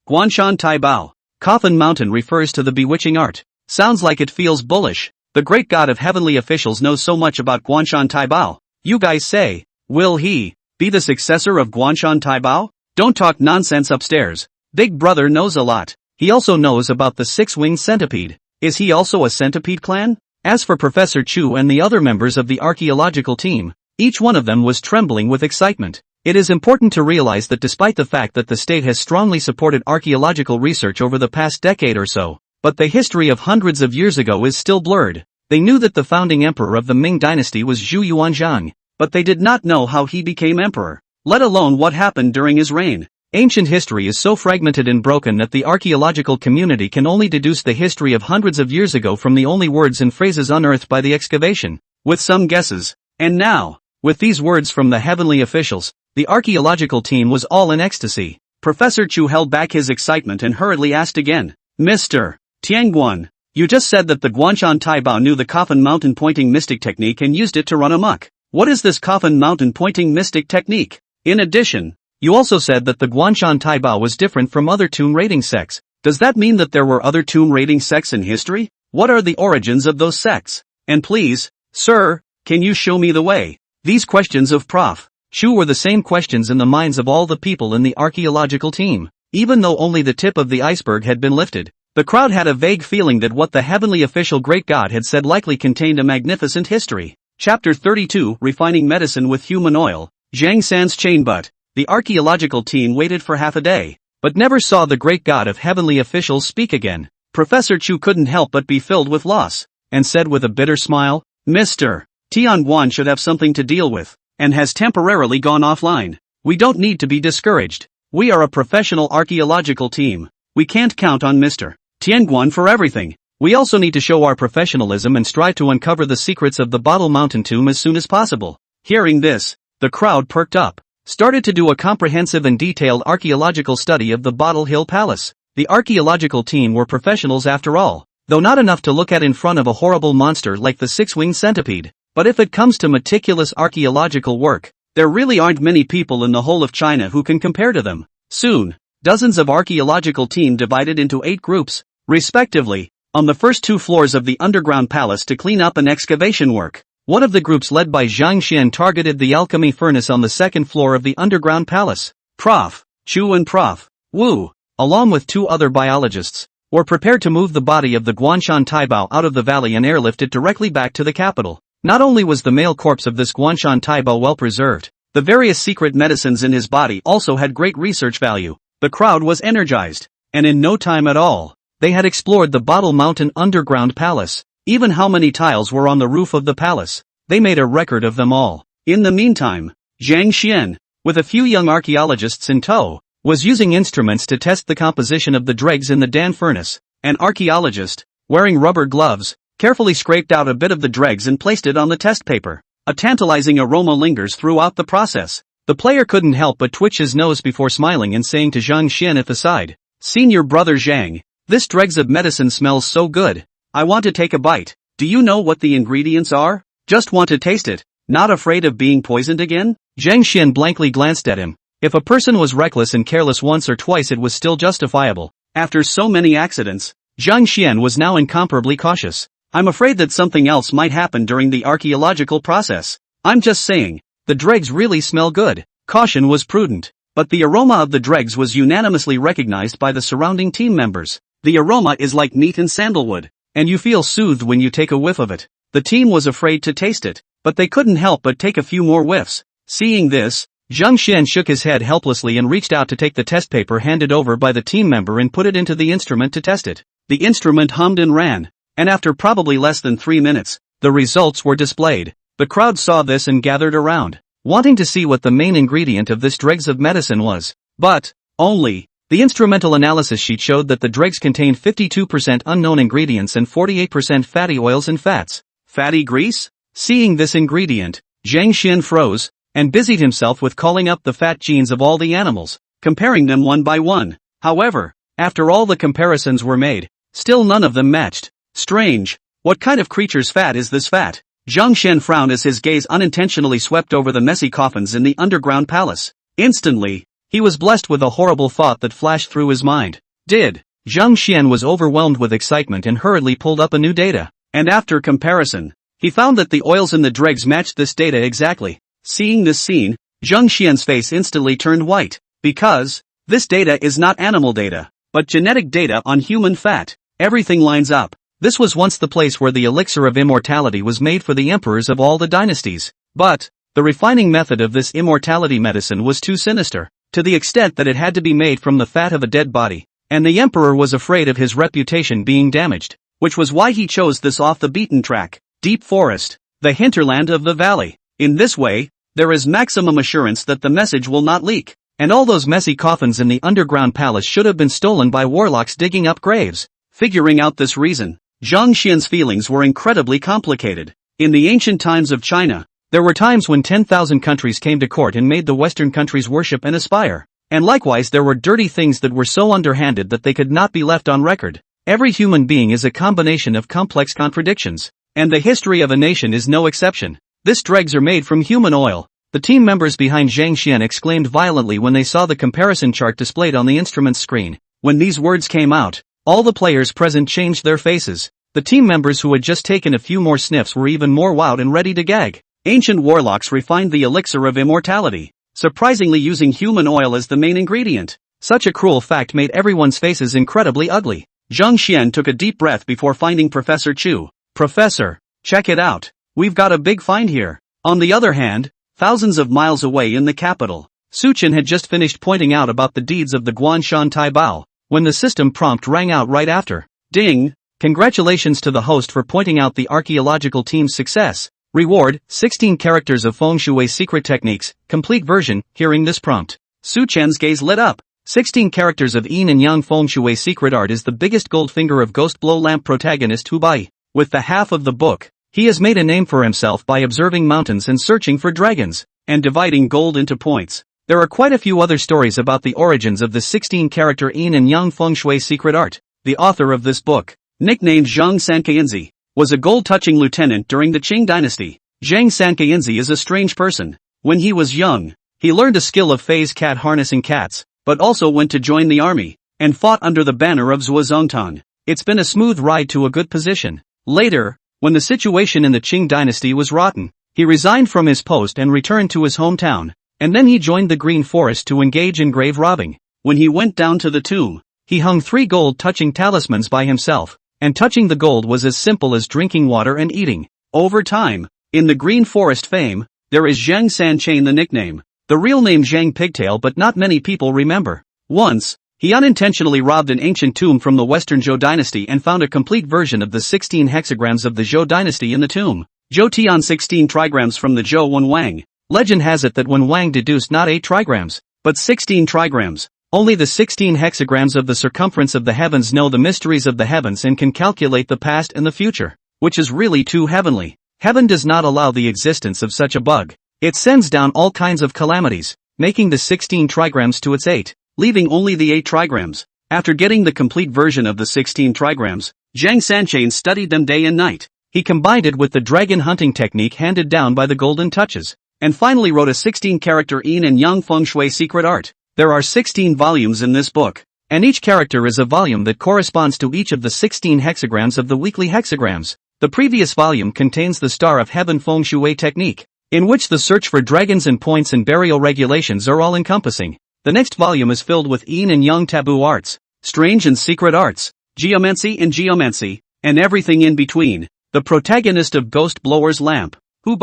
Guanshan Taibao. Coffin Mountain refers to the bewitching art. Sounds like it feels bullish. The great god of heavenly officials knows so much about Guanshan Taibao. You guys say, will he be the successor of Guanshan Taibao? Don't talk nonsense upstairs. Big brother knows a lot. He also knows about the 6-winged centipede. Is he also a centipede clan? As for Professor Chu and the other members of the archaeological team, each one of them was trembling with excitement. It is important to realize that despite the fact that the state has strongly supported archaeological research over the past decade or so, but the history of hundreds of years ago is still blurred. They knew that the founding emperor of the Ming dynasty was Zhu Yuanzhang, but they did not know how he became emperor, let alone what happened during his reign. Ancient history is so fragmented and broken that the archaeological community can only deduce the history of hundreds of years ago from the only words and phrases unearthed by the excavation, with some guesses. And now, with these words from the heavenly officials, the archaeological team was all in ecstasy. Professor Chu held back his excitement and hurriedly asked again, Mr. Tianguan, you just said that the Guanshan Taibao knew the Coffin Mountain pointing mystic technique and used it to run amok. What is this Coffin Mountain pointing mystic technique? In addition, you also said that the Guanshan Taibao was different from other tomb raiding sects. Does that mean that there were other tomb raiding sects in history? What are the origins of those sects? And please, sir, can you show me the way? These questions of Prof. Chu were the same questions in the minds of all the people in the archaeological team. Even though only the tip of the iceberg had been lifted, the crowd had a vague feeling that what the heavenly official great god had said likely contained a magnificent history. Chapter 32, Refining Medicine with Human Oil. Zhang San's chain. But the archaeological team waited for half a day, but never saw the great god of heavenly officials speak again. Professor Chu couldn't help but be filled with loss, and said with a bitter smile, Mr. Tianguan should have something to deal with, and has temporarily gone offline. We don't need to be discouraged. We are a professional archaeological team. We can't count on Mr. Tianguan for everything. We also need to show our professionalism and strive to uncover the secrets of the Bottle Mountain tomb as soon as possible. Hearing this, the crowd perked up, started to do a comprehensive and detailed archaeological study of the Bottle Hill Palace. The archaeological team were professionals after all, though not enough to look at in front of a horrible monster like the 6-winged centipede. But if it comes to meticulous archaeological work, there really aren't many people in the whole of China who can compare to them. Soon, dozens of archaeological team divided into 8 groups, respectively, on the first 2 floors of the underground palace to clean up and excavation work. One of the groups led by Zhang Xian targeted the alchemy furnace on the 2nd floor of the underground palace. Prof. Chu and Prof. Wu, along with 2 other biologists, were prepared to move the body of the Guanshan Taibao out of the valley and airlift it directly back to the capital. Not only was the male corpse of this Guanshan Taibao well preserved, the various secret medicines in his body also had great research value. The crowd was energized, and in no time at all, they had explored the Bottle Mountain underground palace. Even how many tiles were on the roof of the palace, they made a record of them all. In the meantime, Zhang Xian, with a few young archaeologists in tow, was using instruments to test the composition of the dregs in the Dan furnace. An archaeologist, wearing rubber gloves, carefully scraped out a bit of the dregs and placed it on the test paper. A tantalizing aroma lingers throughout the process. The player couldn't help but twitch his nose before smiling and saying to Zhang Xian at the side, Senior brother Zhang, this dregs of medicine smells so good. I want to take a bite. Do you know what the ingredients are? Just want to taste it. Not afraid of being poisoned again? Zhang Xian blankly glanced at him. If a person was reckless and careless once or twice it was still justifiable. After so many accidents, Zhang Xian was now incomparably cautious. I'm afraid that something else might happen during the archaeological process. I'm just saying, the dregs really smell good. Caution was prudent. but the aroma of the dregs was unanimously recognized by the surrounding team members. The aroma is like meat and sandalwood, and you feel soothed when you take a whiff of it. The team was afraid to taste it, but they couldn't help but take a few more whiffs. Seeing this, Zhang Xian shook his head helplessly and reached out to take the test paper handed over by the team member and put it into the instrument to test it. The instrument hummed and ran, and after probably less than 3 minutes, the results were displayed. The crowd saw this and gathered around, wanting to see what the main ingredient of this dregs of medicine was. But, only, the instrumental analysis sheet showed that the dregs contained 52% unknown ingredients and 48% fatty oils and fats. Fatty grease? Seeing this ingredient, Zhang Xian froze, and busied himself with calling up the fat genes of all the animals, comparing them one by one. However, after all the comparisons were made, still none of them matched. Strange. What kind of creature's fat is this fat? Zhang Xian frowned as his gaze unintentionally swept over the messy coffins in the underground palace. Instantly, he was blessed with a horrible thought that flashed through his mind. Zhang Xian was overwhelmed with excitement and hurriedly pulled up a new data. And after comparison, he found that the oils in the dregs matched this data exactly. Seeing this scene, Zhang Xian's face instantly turned white, because this data is not animal data, but genetic data on human fat. Everything lines up. This was once the place where the elixir of immortality was made for the emperors of all the dynasties. But the refining method of this immortality medicine was too sinister, to the extent that it had to be made from the fat of a dead body, and the emperor was afraid of his reputation being damaged, which was why he chose this off-the-beaten-track, deep forest, the hinterland of the valley. In this way, there is maximum assurance that the message will not leak, and all those messy coffins in the underground palace should have been stolen by warlocks digging up graves. Figuring out this reason, Zhang Xian's feelings were incredibly complicated. In the ancient times of China, there were times when 10,000 countries came to court and made the Western countries worship and aspire. And likewise there were dirty things that were so underhanded that they could not be left on record. Every human being is a combination of complex contradictions, and the history of a nation is no exception. This dregs are made from human oil. The team members behind Zhang Xian exclaimed violently when they saw the comparison chart displayed on the instrument screen. When these words came out, all the players present changed their faces. The team members who had just taken a few more sniffs were even more wowed and ready to gag. Ancient warlocks refined the elixir of immortality, surprisingly using human oil as the main ingredient. Such a cruel fact made everyone's faces incredibly ugly. Zhang Xian took a deep breath before finding Professor Chu. Professor, check it out. We've got a big find here. On the other hand, thousands of miles away in the capital, Suchen had just finished pointing out about the deeds of the Guanshan Taibao, when the system prompt rang out right after. Ding! Congratulations to the host for pointing out the archaeological team's success. Reward, 16 characters of Feng Shui's secret techniques, complete version. Hearing this prompt, Su Chen's gaze lit up. 16 characters of Yin and Yang Feng Shui's secret art is the biggest gold finger of Ghost Blow Lamp protagonist Hu Bai. With the half of the book, he has made a name for himself by observing mountains and searching for dragons, and dividing gold into points. There are quite a few other stories about the origins of the 16-character Yin and Yang Feng Shui secret art. The author of this book, nicknamed Zhang Sankainzi, was a gold-touching lieutenant during the Qing dynasty. Zhang Sankainzi is a strange person. When he was young, he learned a skill of phase cat harnessing cats, but also went to join the army, and fought under the banner of Zhuozongtang. It's been a smooth ride to a good position. Later, when the situation in the Qing dynasty was rotten, he resigned from his post and returned to his hometown, and then he joined the Green Forest to engage in grave robbing. When he went down to the tomb, he hung 3 gold-touching talismans by himself, and touching the gold was as simple as drinking water and eating. Over time, in the Green Forest fame, there is Zhang Sanchain the nickname. The real name Zhang Pigtail, but not many people remember. Once, he unintentionally robbed an ancient tomb from the Western Zhou dynasty and found a complete version of the 16 hexagrams of the Zhou dynasty in the tomb. Zhou Tian 16 trigrams from the Zhou Wen Wang. Legend has it that when Wang deduced not 8 trigrams, but 16 trigrams, only the 16 hexagrams of the circumference of the heavens know the mysteries of the heavens and can calculate the past and the future, which is really too heavenly. Heaven does not allow the existence of such a bug. It sends down all kinds of calamities, making the 16 trigrams to its 8, leaving only the 8 trigrams. After getting the complete version of the 16 trigrams, Zhang Sanchain studied them day and night. He combined it with the dragon hunting technique handed down by the Golden Touches, and finally wrote a 16-character Yin and Yang Feng Shui secret art. There are 16 volumes in this book, and each character is a volume that corresponds to each of the 16 hexagrams of the weekly hexagrams. The previous volume contains the Star of Heaven Feng Shui technique, in which the search for dragons and points and burial regulations are all-encompassing. The next volume is filled with yin and yang taboo arts, strange and secret arts, geomancy, and everything in between. The protagonist of Ghost Blower's Lamp, who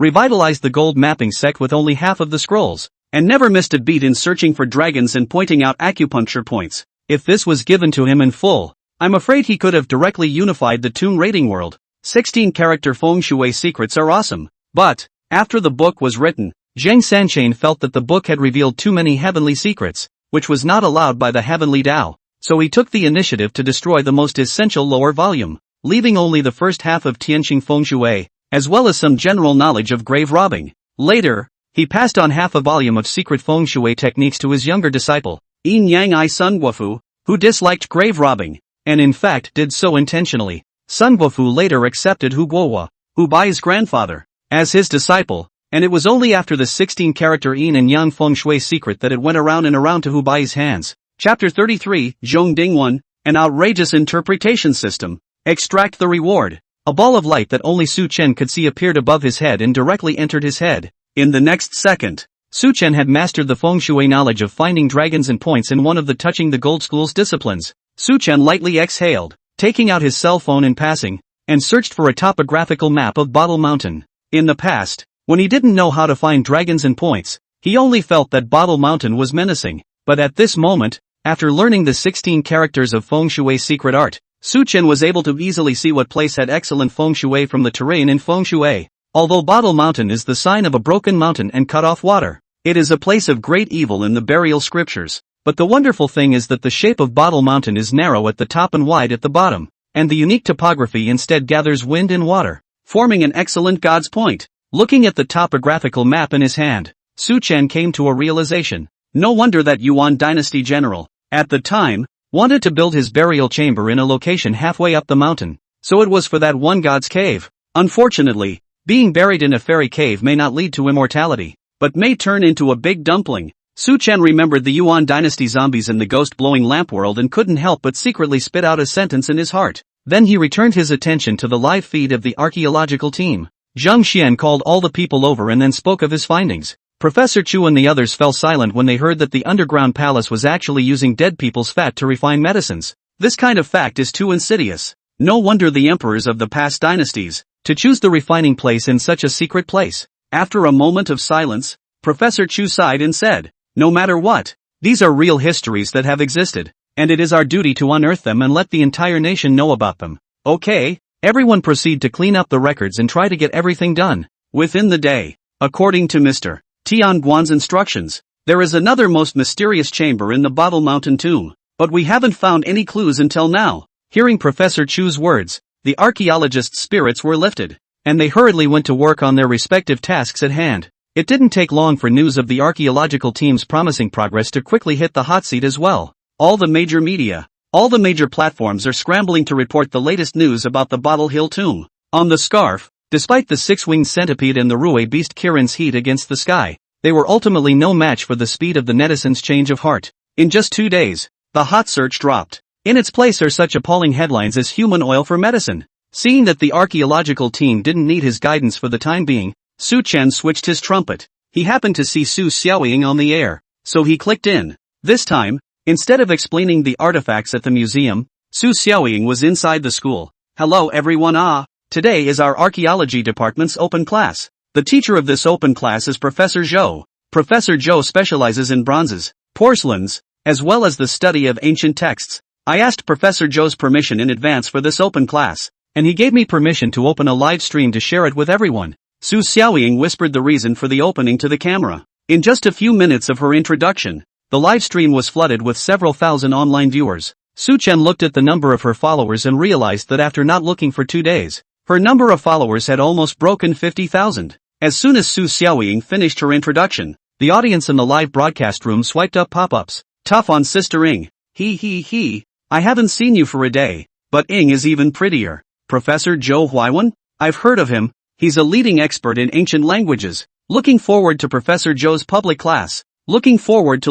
revitalized the gold mapping sect with only half of the scrolls, and never missed a beat in searching for dragons and pointing out acupuncture points. If this was given to him in full, I'm afraid he could have directly unified the Toon rating world. 16-character feng shui secrets are awesome, but, after the book was written, Zhang Sanchain felt that the book had revealed too many heavenly secrets, which was not allowed by the heavenly Tao, so he took the initiative to destroy the most essential lower volume, leaving only the first half of Tianqing feng shui, as well as some general knowledge of grave robbing. Later, he passed on half a volume of secret feng shui techniques to his younger disciple, Yin Yang I Sun Guofu, who disliked grave robbing, and in fact did so intentionally. Sun Guofu later accepted Hu Guohua, Hu Bai's grandfather, as his disciple, and it was only after the 16-character Yin and Yang feng shui secret that it went around and around to Hu Bai's hands. Chapter 33, Zhong Ding 1, an outrageous interpretation system. Extract the reward. A ball of light that only Su Chen could see appeared above his head and directly entered his head. In the next second, Su Chen had mastered the feng shui knowledge of finding dragons and points in one of the touching the gold school's disciplines. Su Chen lightly exhaled, taking out his cell phone in passing, and searched for a topographical map of Bottle Mountain. In the past, when he didn't know how to find dragons and points, he only felt that Bottle Mountain was menacing. But at this moment, after learning the 16 characters of feng shui secret art, Su Chen was able to easily see what place had excellent feng shui from the terrain in feng shui. Although Bottle Mountain is the sign of a broken mountain and cut off water, it is a place of great evil in the burial scriptures. But the wonderful thing is that the shape of Bottle Mountain is narrow at the top and wide at the bottom, and the unique topography instead gathers wind and water, forming an excellent God's point. Looking at the topographical map in his hand, Su Chen came to a realization. No wonder that Yuan dynasty general, at the time, wanted to build his burial chamber in a location halfway up the mountain, so it was for that one God's cave. Unfortunately, being buried in a fairy cave may not lead to immortality, but may turn into a big dumpling. Su Chen remembered the Yuan dynasty zombies in the ghost-blowing lamp world and couldn't help but secretly spit out a sentence in his heart. Then he returned his attention to the live feed of the archaeological team. Zhang Xian called all the people over and then spoke of his findings. Professor Chu and the others fell silent when they heard that the underground palace was actually using dead people's fat to refine medicines. This kind of fact is too insidious. No wonder the emperors of the past dynasties to choose the refining place in such a secret place. After a moment of silence, Professor Chu sighed and said, "No matter what, these are real histories that have existed, and it is our duty to unearth them and let the entire nation know about them. Okay, everyone proceed to clean up the records and try to get everything done within the day." According to Mr. Tian Guan's instructions, there is another most mysterious chamber in the Bottle Mountain tomb, but we haven't found any clues until now. Hearing Professor Chu's words, the archaeologists' spirits were lifted, and they hurriedly went to work on their respective tasks at hand. It didn't take long for news of the archaeological team's promising progress to quickly hit the hot seat as well. All the major media, all the major platforms are scrambling to report the latest news about the Bottle Hill tomb. On the scarf, despite the six-winged centipede and the Rue beast Qilin's heat against the sky, they were ultimately no match for the speed of the netizens' change of heart. In just 2 days, the hot search dropped. In its place are such appalling headlines as human oil for medicine. Seeing that the archaeological team didn't need his guidance for the time being, Su Chen switched his trumpet. He happened to see Su Xiaoying on the air, so he clicked in. This time, instead of explaining the artifacts at the museum, Su Xiaoying was inside the school. "Hello everyone. Today is our archaeology department's open class. The teacher of this open class is Professor Zhou. Professor Zhou specializes in bronzes, porcelains, as well as the study of ancient texts. I asked Professor Zhou's permission in advance for this open class, and he gave me permission to open a live stream to share it with everyone." Su Xiaoying whispered the reason for the opening to the camera. In just a few minutes of her introduction, the live stream was flooded with several thousand online viewers. Su Chen looked at the number of her followers and realized that after not looking for 2 days, her number of followers had almost broken 50,000. As soon as Su Xiaoying finished her introduction, the audience in the live broadcast room swiped up pop-ups. "Tough on Sister Ing. He. I haven't seen you for a day, but Ing is even prettier." "Professor Zhou Huaiwen? I've heard of him. He's a leading expert in ancient languages. Looking forward to Professor Zhou's public class. Looking forward.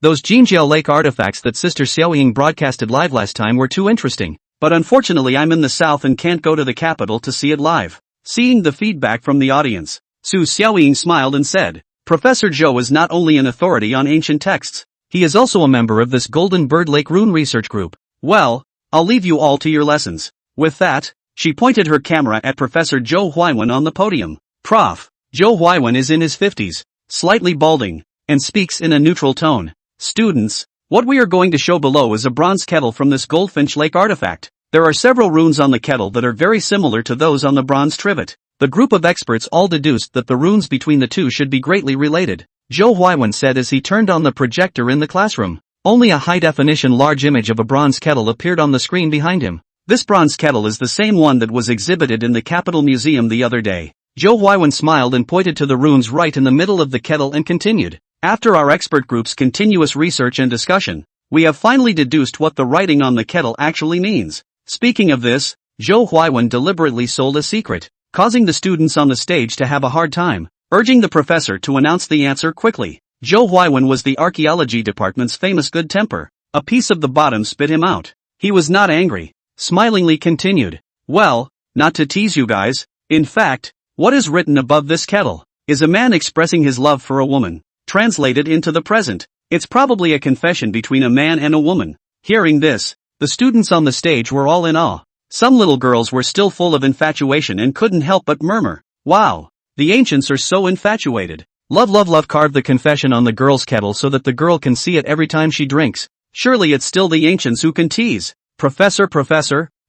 Those Jinjiao Lake artifacts that Sister Xiaoying broadcasted live last time were too interesting, but unfortunately I'm in the south and can't go to the capital to see it live." Seeing the feedback from the audience, Su Xiaoying smiled and said, Professor Zhou is not only an authority on ancient texts, he is also a member of this Golden Bird Lake Rune Research Group. Well, I'll leave you all to your lessons. With that, she pointed her camera at Professor Zhou Huaiwen on the podium. Prof. Zhou Huaiwen is in his 50s, slightly balding, and speaks in a neutral tone. Students, what we are going to show below is a bronze kettle from this Goldfinch Lake artifact. There are several runes on the kettle that are very similar to those on the bronze trivet. The group of experts all deduced that the runes between the two should be greatly related. Zhou Huaiwen said as he turned on the projector in the classroom. Only a high-definition large image of a bronze kettle appeared on the screen behind him. This bronze kettle is the same one that was exhibited in the Capitol Museum the other day. Zhou Huaiwen smiled and pointed to the runes right in the middle of the kettle and continued. After our expert group's continuous research and discussion, we have finally deduced what the writing on the kettle actually means. Speaking of this, Zhou Huaiwen deliberately sold a secret, causing the students on the stage to have a hard time, urging the professor to announce the answer quickly. Zhou Huaiwen was the archaeology department's famous good temper. A piece of the bottom spit him out. He was not angry, smilingly continued. Well, not to tease you guys, in fact, what is written above this kettle is a man expressing his love for a woman. Translated into the present, it's probably a confession between a man and a woman. Hearing this, the students on the stage were all in awe. Some little girls were still full of infatuation and couldn't help but murmur, "Wow, the ancients are so infatuated. Love love love." Carve the confession on the girl's kettle so that the girl can see it every time she drinks. Surely it's still the ancients who can tease. Professor,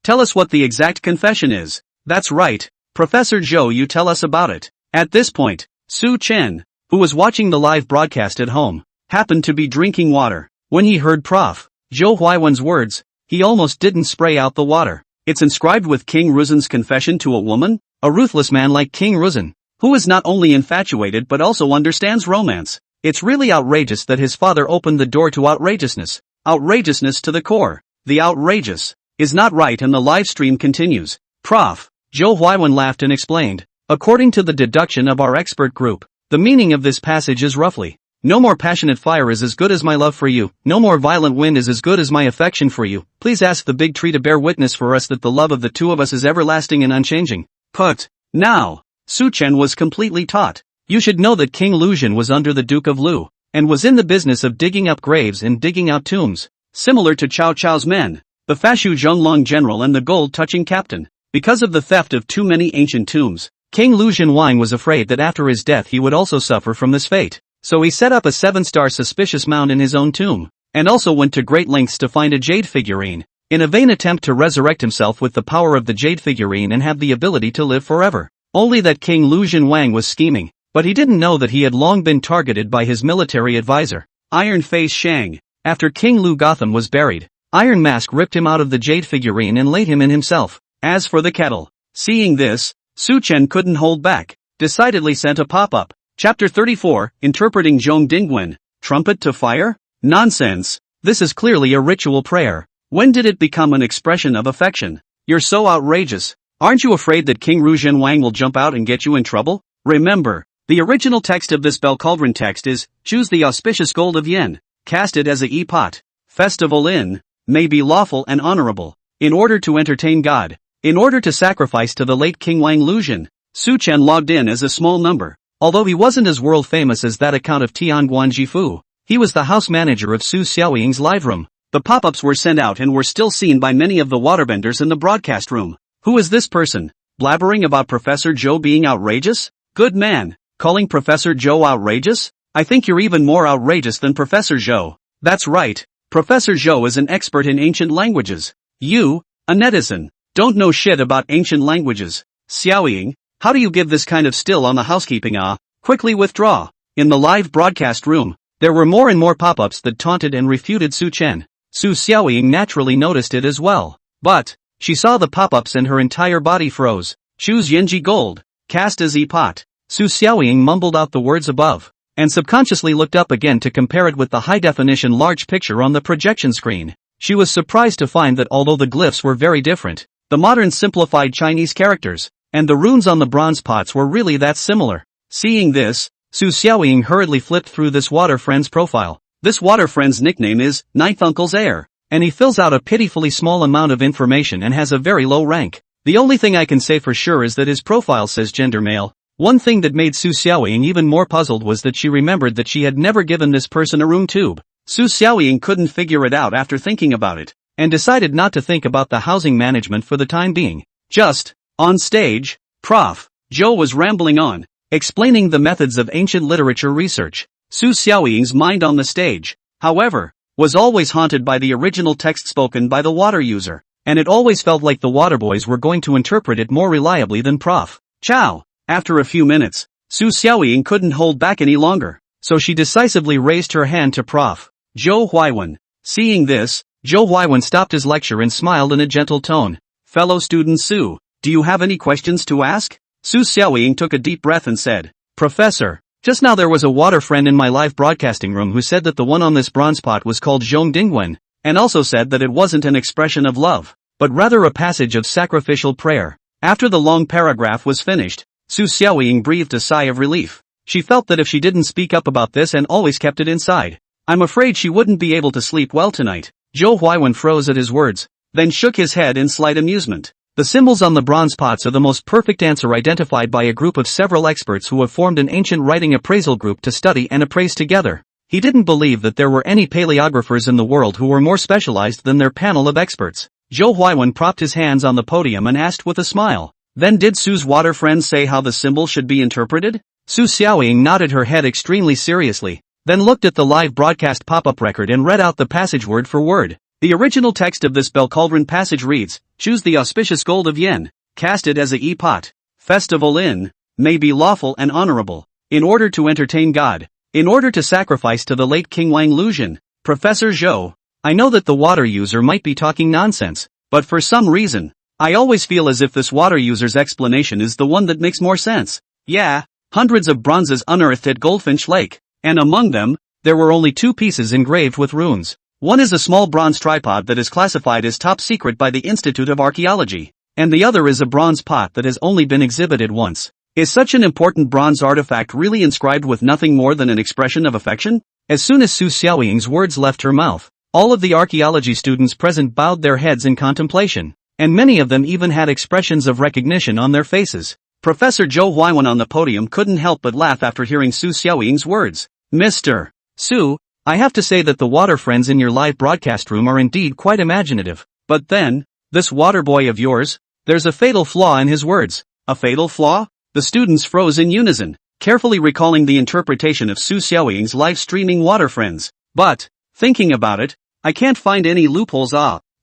tell us what the exact confession is. That's right, Professor Zhou, you tell us about it. At this point, Su Chen, who was watching the live broadcast at home, happened to be drinking water. When he heard Prof. Zhou Huaiwen's words, he almost didn't spray out the water. It's inscribed with King Ruzhen's confession to a woman, a ruthless man like King Ruzhen, who is not only infatuated but also understands romance. It's really outrageous that his father opened the door to outrageousness. Outrageousness to the core. The outrageous is not right, and the live stream continues. Prof. Zhou Huaiwen laughed and explained. According to the deduction of our expert group, the meaning of this passage is roughly, no more passionate fire is as good as my love for you, no more violent wind is as good as my affection for you. Please ask the big tree to bear witness for us that the love of the two of us is everlasting and unchanging. Put. Now, Su Chen was completely taught. You should know that King Luzhen was under the Duke of Lu, and was in the business of digging up graves and digging out tombs, similar to Cao Cao's men, the Fashu Zhonglong general and the gold-touching captain. Because of the theft of too many ancient tombs, King Luzhen Wang was afraid that after his death he would also suffer from this fate. So he set up a 7-star suspicious mound in his own tomb, and also went to great lengths to find a jade figurine, in a vain attempt to resurrect himself with the power of the jade figurine and have the ability to live forever. Only that King Luzhen Wang was scheming, but he didn't know that he had long been targeted by his military advisor, Iron Face Shang. After King Lu Gotham was buried, Iron Mask ripped him out of the jade figurine and laid him in himself. As for the kettle, seeing this, Su Chen couldn't hold back, decidedly sent a pop-up. Chapter 34, Interpreting Zhong Dingwen, Trumpet to Fire? Nonsense. This is clearly a ritual prayer. When did it become an expression of affection? You're so outrageous. Aren't you afraid that King Ruzhen Wang will jump out and get you in trouble? Remember, the original text of this bell cauldron text is, choose the auspicious gold of yen, cast it as a e-pot. Festival in, may be lawful and honorable, in order to entertain God. In order to sacrifice to the late King Wang Luzhen, Su Chen logged in as a small number. Although he wasn't as world famous as that account of Tianguan Jifu, he was the house manager of Su Xiaoying's live room. The pop-ups were sent out and were still seen by many of the waterbenders in the broadcast room. Who is this person, blabbering about Professor Zhou being outrageous? Good man, calling Professor Zhou outrageous? I think you're even more outrageous than Professor Zhou. That's right, Professor Zhou is an expert in ancient languages. You, a netizen, don't know shit about ancient languages. Xiaoying, how do you give this kind of still on the housekeeping? Quickly withdraw. In the live broadcast room, there were more and more pop-ups that taunted and refuted Su Chen. Su Xiaoying naturally noticed it as well. But, she saw the pop-ups and her entire body froze. Choose Yenji Gold, cast as e-pot. Su Xiaoying mumbled out the words above, and subconsciously looked up again to compare it with the high-definition large picture on the projection screen. She was surprised to find that although the glyphs were very different, the modern simplified Chinese characters, and the runes on the bronze pots were really that similar. Seeing this, Su Xiaoying hurriedly flipped through this water friend's profile. This water friend's nickname is Ninth Uncle's Heir, and he fills out a pitifully small amount of information and has a very low rank. The only thing I can say for sure is that his profile says gender male. One thing that made Su Xiaoying even more puzzled was that she remembered that she had never given this person a room tube. Su Xiaoying couldn't figure it out after thinking about it, and decided not to think about the housing management for the time being. Just, on stage, Prof. Zhou was rambling on, explaining the methods of ancient literature research. Su Xiaoying's mind on the stage, however, was always haunted by the original text spoken by the water user, and it always felt like the water boys were going to interpret it more reliably than Prof. Chow. After a few minutes, Su Xiaoying couldn't hold back any longer, so she decisively raised her hand to Prof. Zhou Huaiwen. Seeing this, Zhou Huaiwen stopped his lecture and smiled in a gentle tone. Fellow student Su, do you have any questions to ask? Su Xiaoying took a deep breath and said, Professor, just now there was a water friend in my live broadcasting room who said that the one on this bronze pot was called Zhong Dingwen, and also said that it wasn't an expression of love, but rather a passage of sacrificial prayer. After the long paragraph was finished, Su Xiaoying breathed a sigh of relief. She felt that if she didn't speak up about this and always kept it inside, I'm afraid she wouldn't be able to sleep well tonight. Zhou Huaiwen froze at his words, then shook his head in slight amusement. The symbols on the bronze pots are the most perfect answer identified by a group of several experts who have formed an ancient writing appraisal group to study and appraise together. He didn't believe that there were any paleographers in the world who were more specialized than their panel of experts. Zhou Huaiwen propped his hands on the podium and asked with a smile, Then did Su's water friend say how the symbol should be interpreted? Su Xiaoying nodded her head extremely seriously, then looked at the live broadcast pop-up record and read out the passage word for word. The original text of this bell cauldron passage reads, Choose the auspicious gold of yen, cast it as a e-pot. Festival in, may be lawful and honorable, in order to entertain God, in order to sacrifice to the late King Wang Luzhen. Professor Zhou, I know that the water user might be talking nonsense, but for some reason, I always feel as if this water user's explanation is the one that makes more sense. Yeah, hundreds of bronzes unearthed at Goldfinch Lake, and among them, there were only 2 pieces engraved with runes. One is a small bronze tripod that is classified as top secret by the Institute of Archaeology, and the other is a bronze pot that has only been exhibited once. Is such an important bronze artifact really inscribed with nothing more than an expression of affection? As soon as Su Xiaoying's words left her mouth, all of the archaeology students present bowed their heads in contemplation, and many of them even had expressions of recognition on their faces. Professor Zhou Huaiwen on the podium couldn't help but laugh after hearing Su Xiaoying's words. Mr. Su, I have to say that the water friends in your live broadcast room are indeed quite imaginative. But then, this water boy of yours, there's a fatal flaw in his words. A fatal flaw? The students froze in unison, carefully recalling the interpretation of Su Xiaoying's live streaming water friends. But, thinking about it, I can't find any loopholes.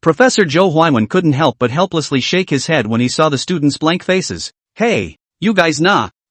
Professor Zhou Huaiwen couldn't help but helplessly shake his head when he saw the students' blank faces. Hey, you guys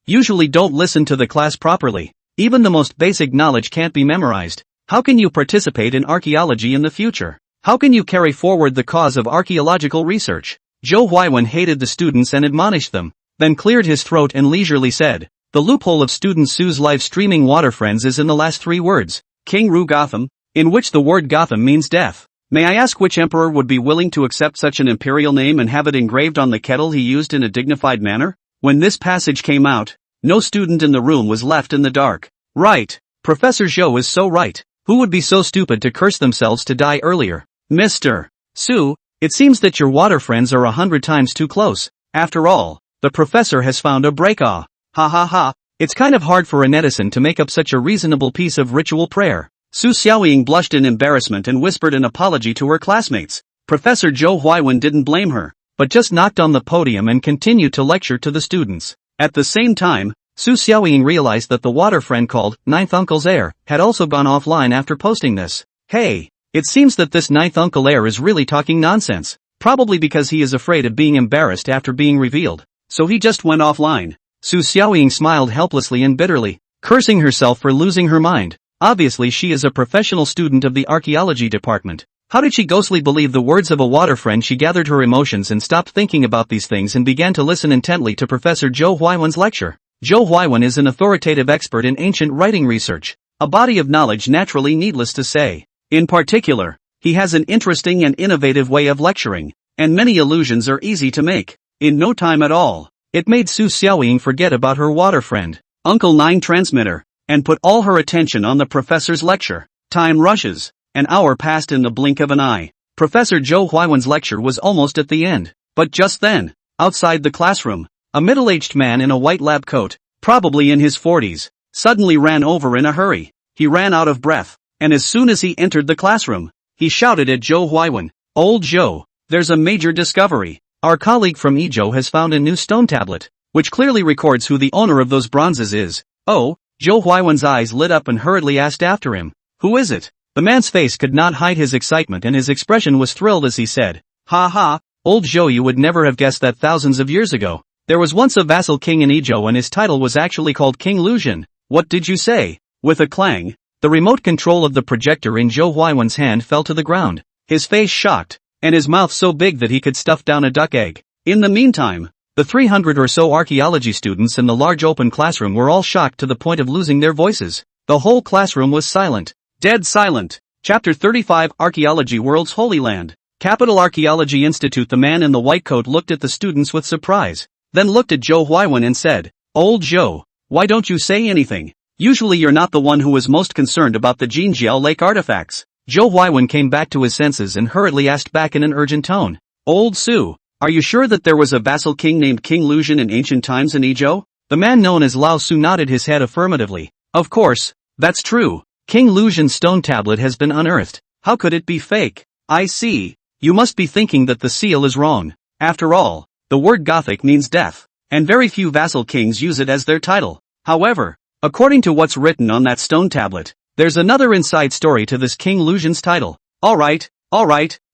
usually don't listen to the class properly. Even the most basic knowledge can't be memorized. How can you participate in archaeology in the future? How can you carry forward the cause of archaeological research? Zhou Huaiwen hated the students and admonished them, then cleared his throat and leisurely said, The loophole of student Su's live streaming water friends is in the last 3 words, King Ru Gotham, in which the word Gotham means death. May I ask which emperor would be willing to accept such an imperial name and have it engraved on the kettle he used in a dignified manner? When this passage came out, no student in the room was left in the dark. Right, Professor Zhou is so right. Who would be so stupid to curse themselves to die earlier? Mr. Su, it seems that your water friends are 100 times too close. After all, the professor has found a break-off. Ha ha ha, it's kind of hard for a netizen to make up such a reasonable piece of ritual prayer. Su Xiaoying blushed in embarrassment and whispered an apology to her classmates. Professor Zhou Huaiwen didn't blame her, but just knocked on the podium and continued to lecture to the students. At the same time, Su Xiaoying realized that the water friend called Ninth Uncle's Heir had also gone offline after posting this. Hey, it seems that this Ninth Uncle Heir is really talking nonsense, probably because he is afraid of being embarrassed after being revealed, so he just went offline. Su Xiaoying smiled helplessly and bitterly, cursing herself for losing her mind. Obviously she is a professional student of the archaeology department. How did she ghostly believe the words of a water friend? She gathered her emotions and stopped thinking about these things and began to listen intently to Professor Zhou Huaiwen's lecture. Zhou Huaiwen is an authoritative expert in ancient writing research, a body of knowledge naturally needless to say. In particular, he has an interesting and innovative way of lecturing, and many allusions are easy to make. In no time at all, it made Su Xiaoying forget about her water friend, Uncle Nine Transmitter, and put all her attention on the professor's lecture. Time rushes. An hour passed in the blink of an eye. Professor Zhou Huaiwen's lecture was almost at the end, but just then, outside the classroom, a middle-aged man in a white lab coat, probably in his 40s, suddenly ran over in a hurry. He ran out of breath, and as soon as he entered the classroom, he shouted at Zhou Huaiwen, "Old Zhou, there's a major discovery. Our colleague from Ezhou has found a new stone tablet, which clearly records who the owner of those bronzes is." "Oh," Zhou Huaiwen's eyes lit up and hurriedly asked after him, "Who is it?" The man's face could not hide his excitement and his expression was thrilled as he said, "Ha ha, old Zhou, you would never have guessed that thousands of years ago. There was once a vassal king in Ezhou and his title was actually called King Luzhen." "What did you say?" With a clang, the remote control of the projector in Zhou Huaiwen's hand fell to the ground, his face shocked, and his mouth so big that he could stuff down a duck egg. In the meantime, the 300 or so archaeology students in the large open classroom were all shocked to the point of losing their voices. The whole classroom was silent. Dead silent. Chapter 35 Archaeology World's Holy Land. Capital Archaeology Institute. The man in the white coat looked at the students with surprise, then looked at Zhou Huaiwen and said, "Old Zhou, why don't you say anything? Usually you're not the one who is most concerned about the Jinjiao Lake artifacts." Zhou Huaiwen came back to his senses and hurriedly asked back in an urgent tone, "Old Su, are you sure that there was a vassal king named King Luzhen in ancient times in Ezhou?" The man known as Lao Su nodded his head affirmatively. "Of course, that's true. King Luzhen's stone tablet has been unearthed. How could it be fake?" "I see. You must be thinking that the seal is wrong. After all, the word Gothic means death, and very few vassal kings use it as their title. However, according to what's written on that stone tablet, there's another inside story to this King Luzhen's title." All right,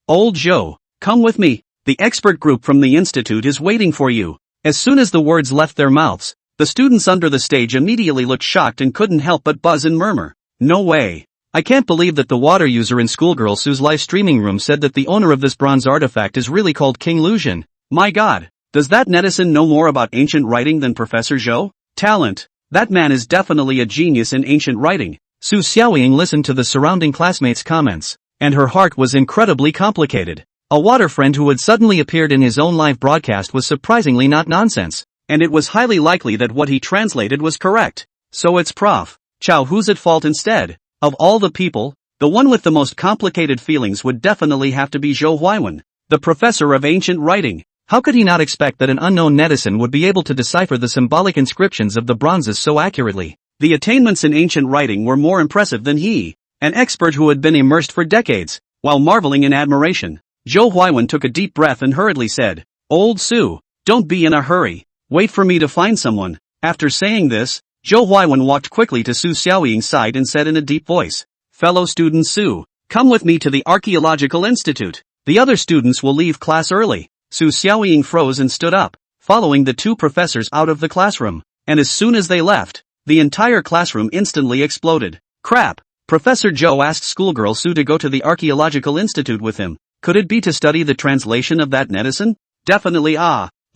old Zhou, come with me. The expert group from the institute is waiting for you." As soon as the words left their mouths, the students under the stage immediately looked shocked and couldn't help but buzz and murmur, "No way. I can't believe that the water user in Schoolgirl Sue's live streaming room said that the owner of this bronze artifact is really called King Luzhen. My god, does that netizen know more about ancient writing than Professor Zhou? Talent. That man is definitely a genius in ancient writing." Su Xiaoying listened to the surrounding classmates' comments, and her heart was incredibly complicated. A water friend who had suddenly appeared in his own live broadcast was surprisingly not nonsense, and it was highly likely that what he translated was correct. So it's Prof. Chow who's at fault instead. Of all the people, the one with the most complicated feelings would definitely have to be Zhou Huaiwen, the professor of ancient writing. How could he not expect that an unknown netizen would be able to decipher the symbolic inscriptions of the bronzes so accurately? The attainments in ancient writing were more impressive than he, an expert who had been immersed for decades, while marveling in admiration. Zhou Huaiwen took a deep breath and hurriedly said, "Old Su, don't be in a hurry. Wait for me to find someone." After saying this, Zhou Huaiwen walked quickly to Su Xiaoying's side and said in a deep voice, "Fellow student Su, come with me to the Archaeological Institute. The other students will leave class early." Su Xiaoying froze and stood up, following the two professors out of the classroom, and as soon as they left, the entire classroom instantly exploded. Crap! Professor Zhou asked schoolgirl Su to go to the Archaeological Institute with him. Could it be to study the translation of that netizen? Definitely.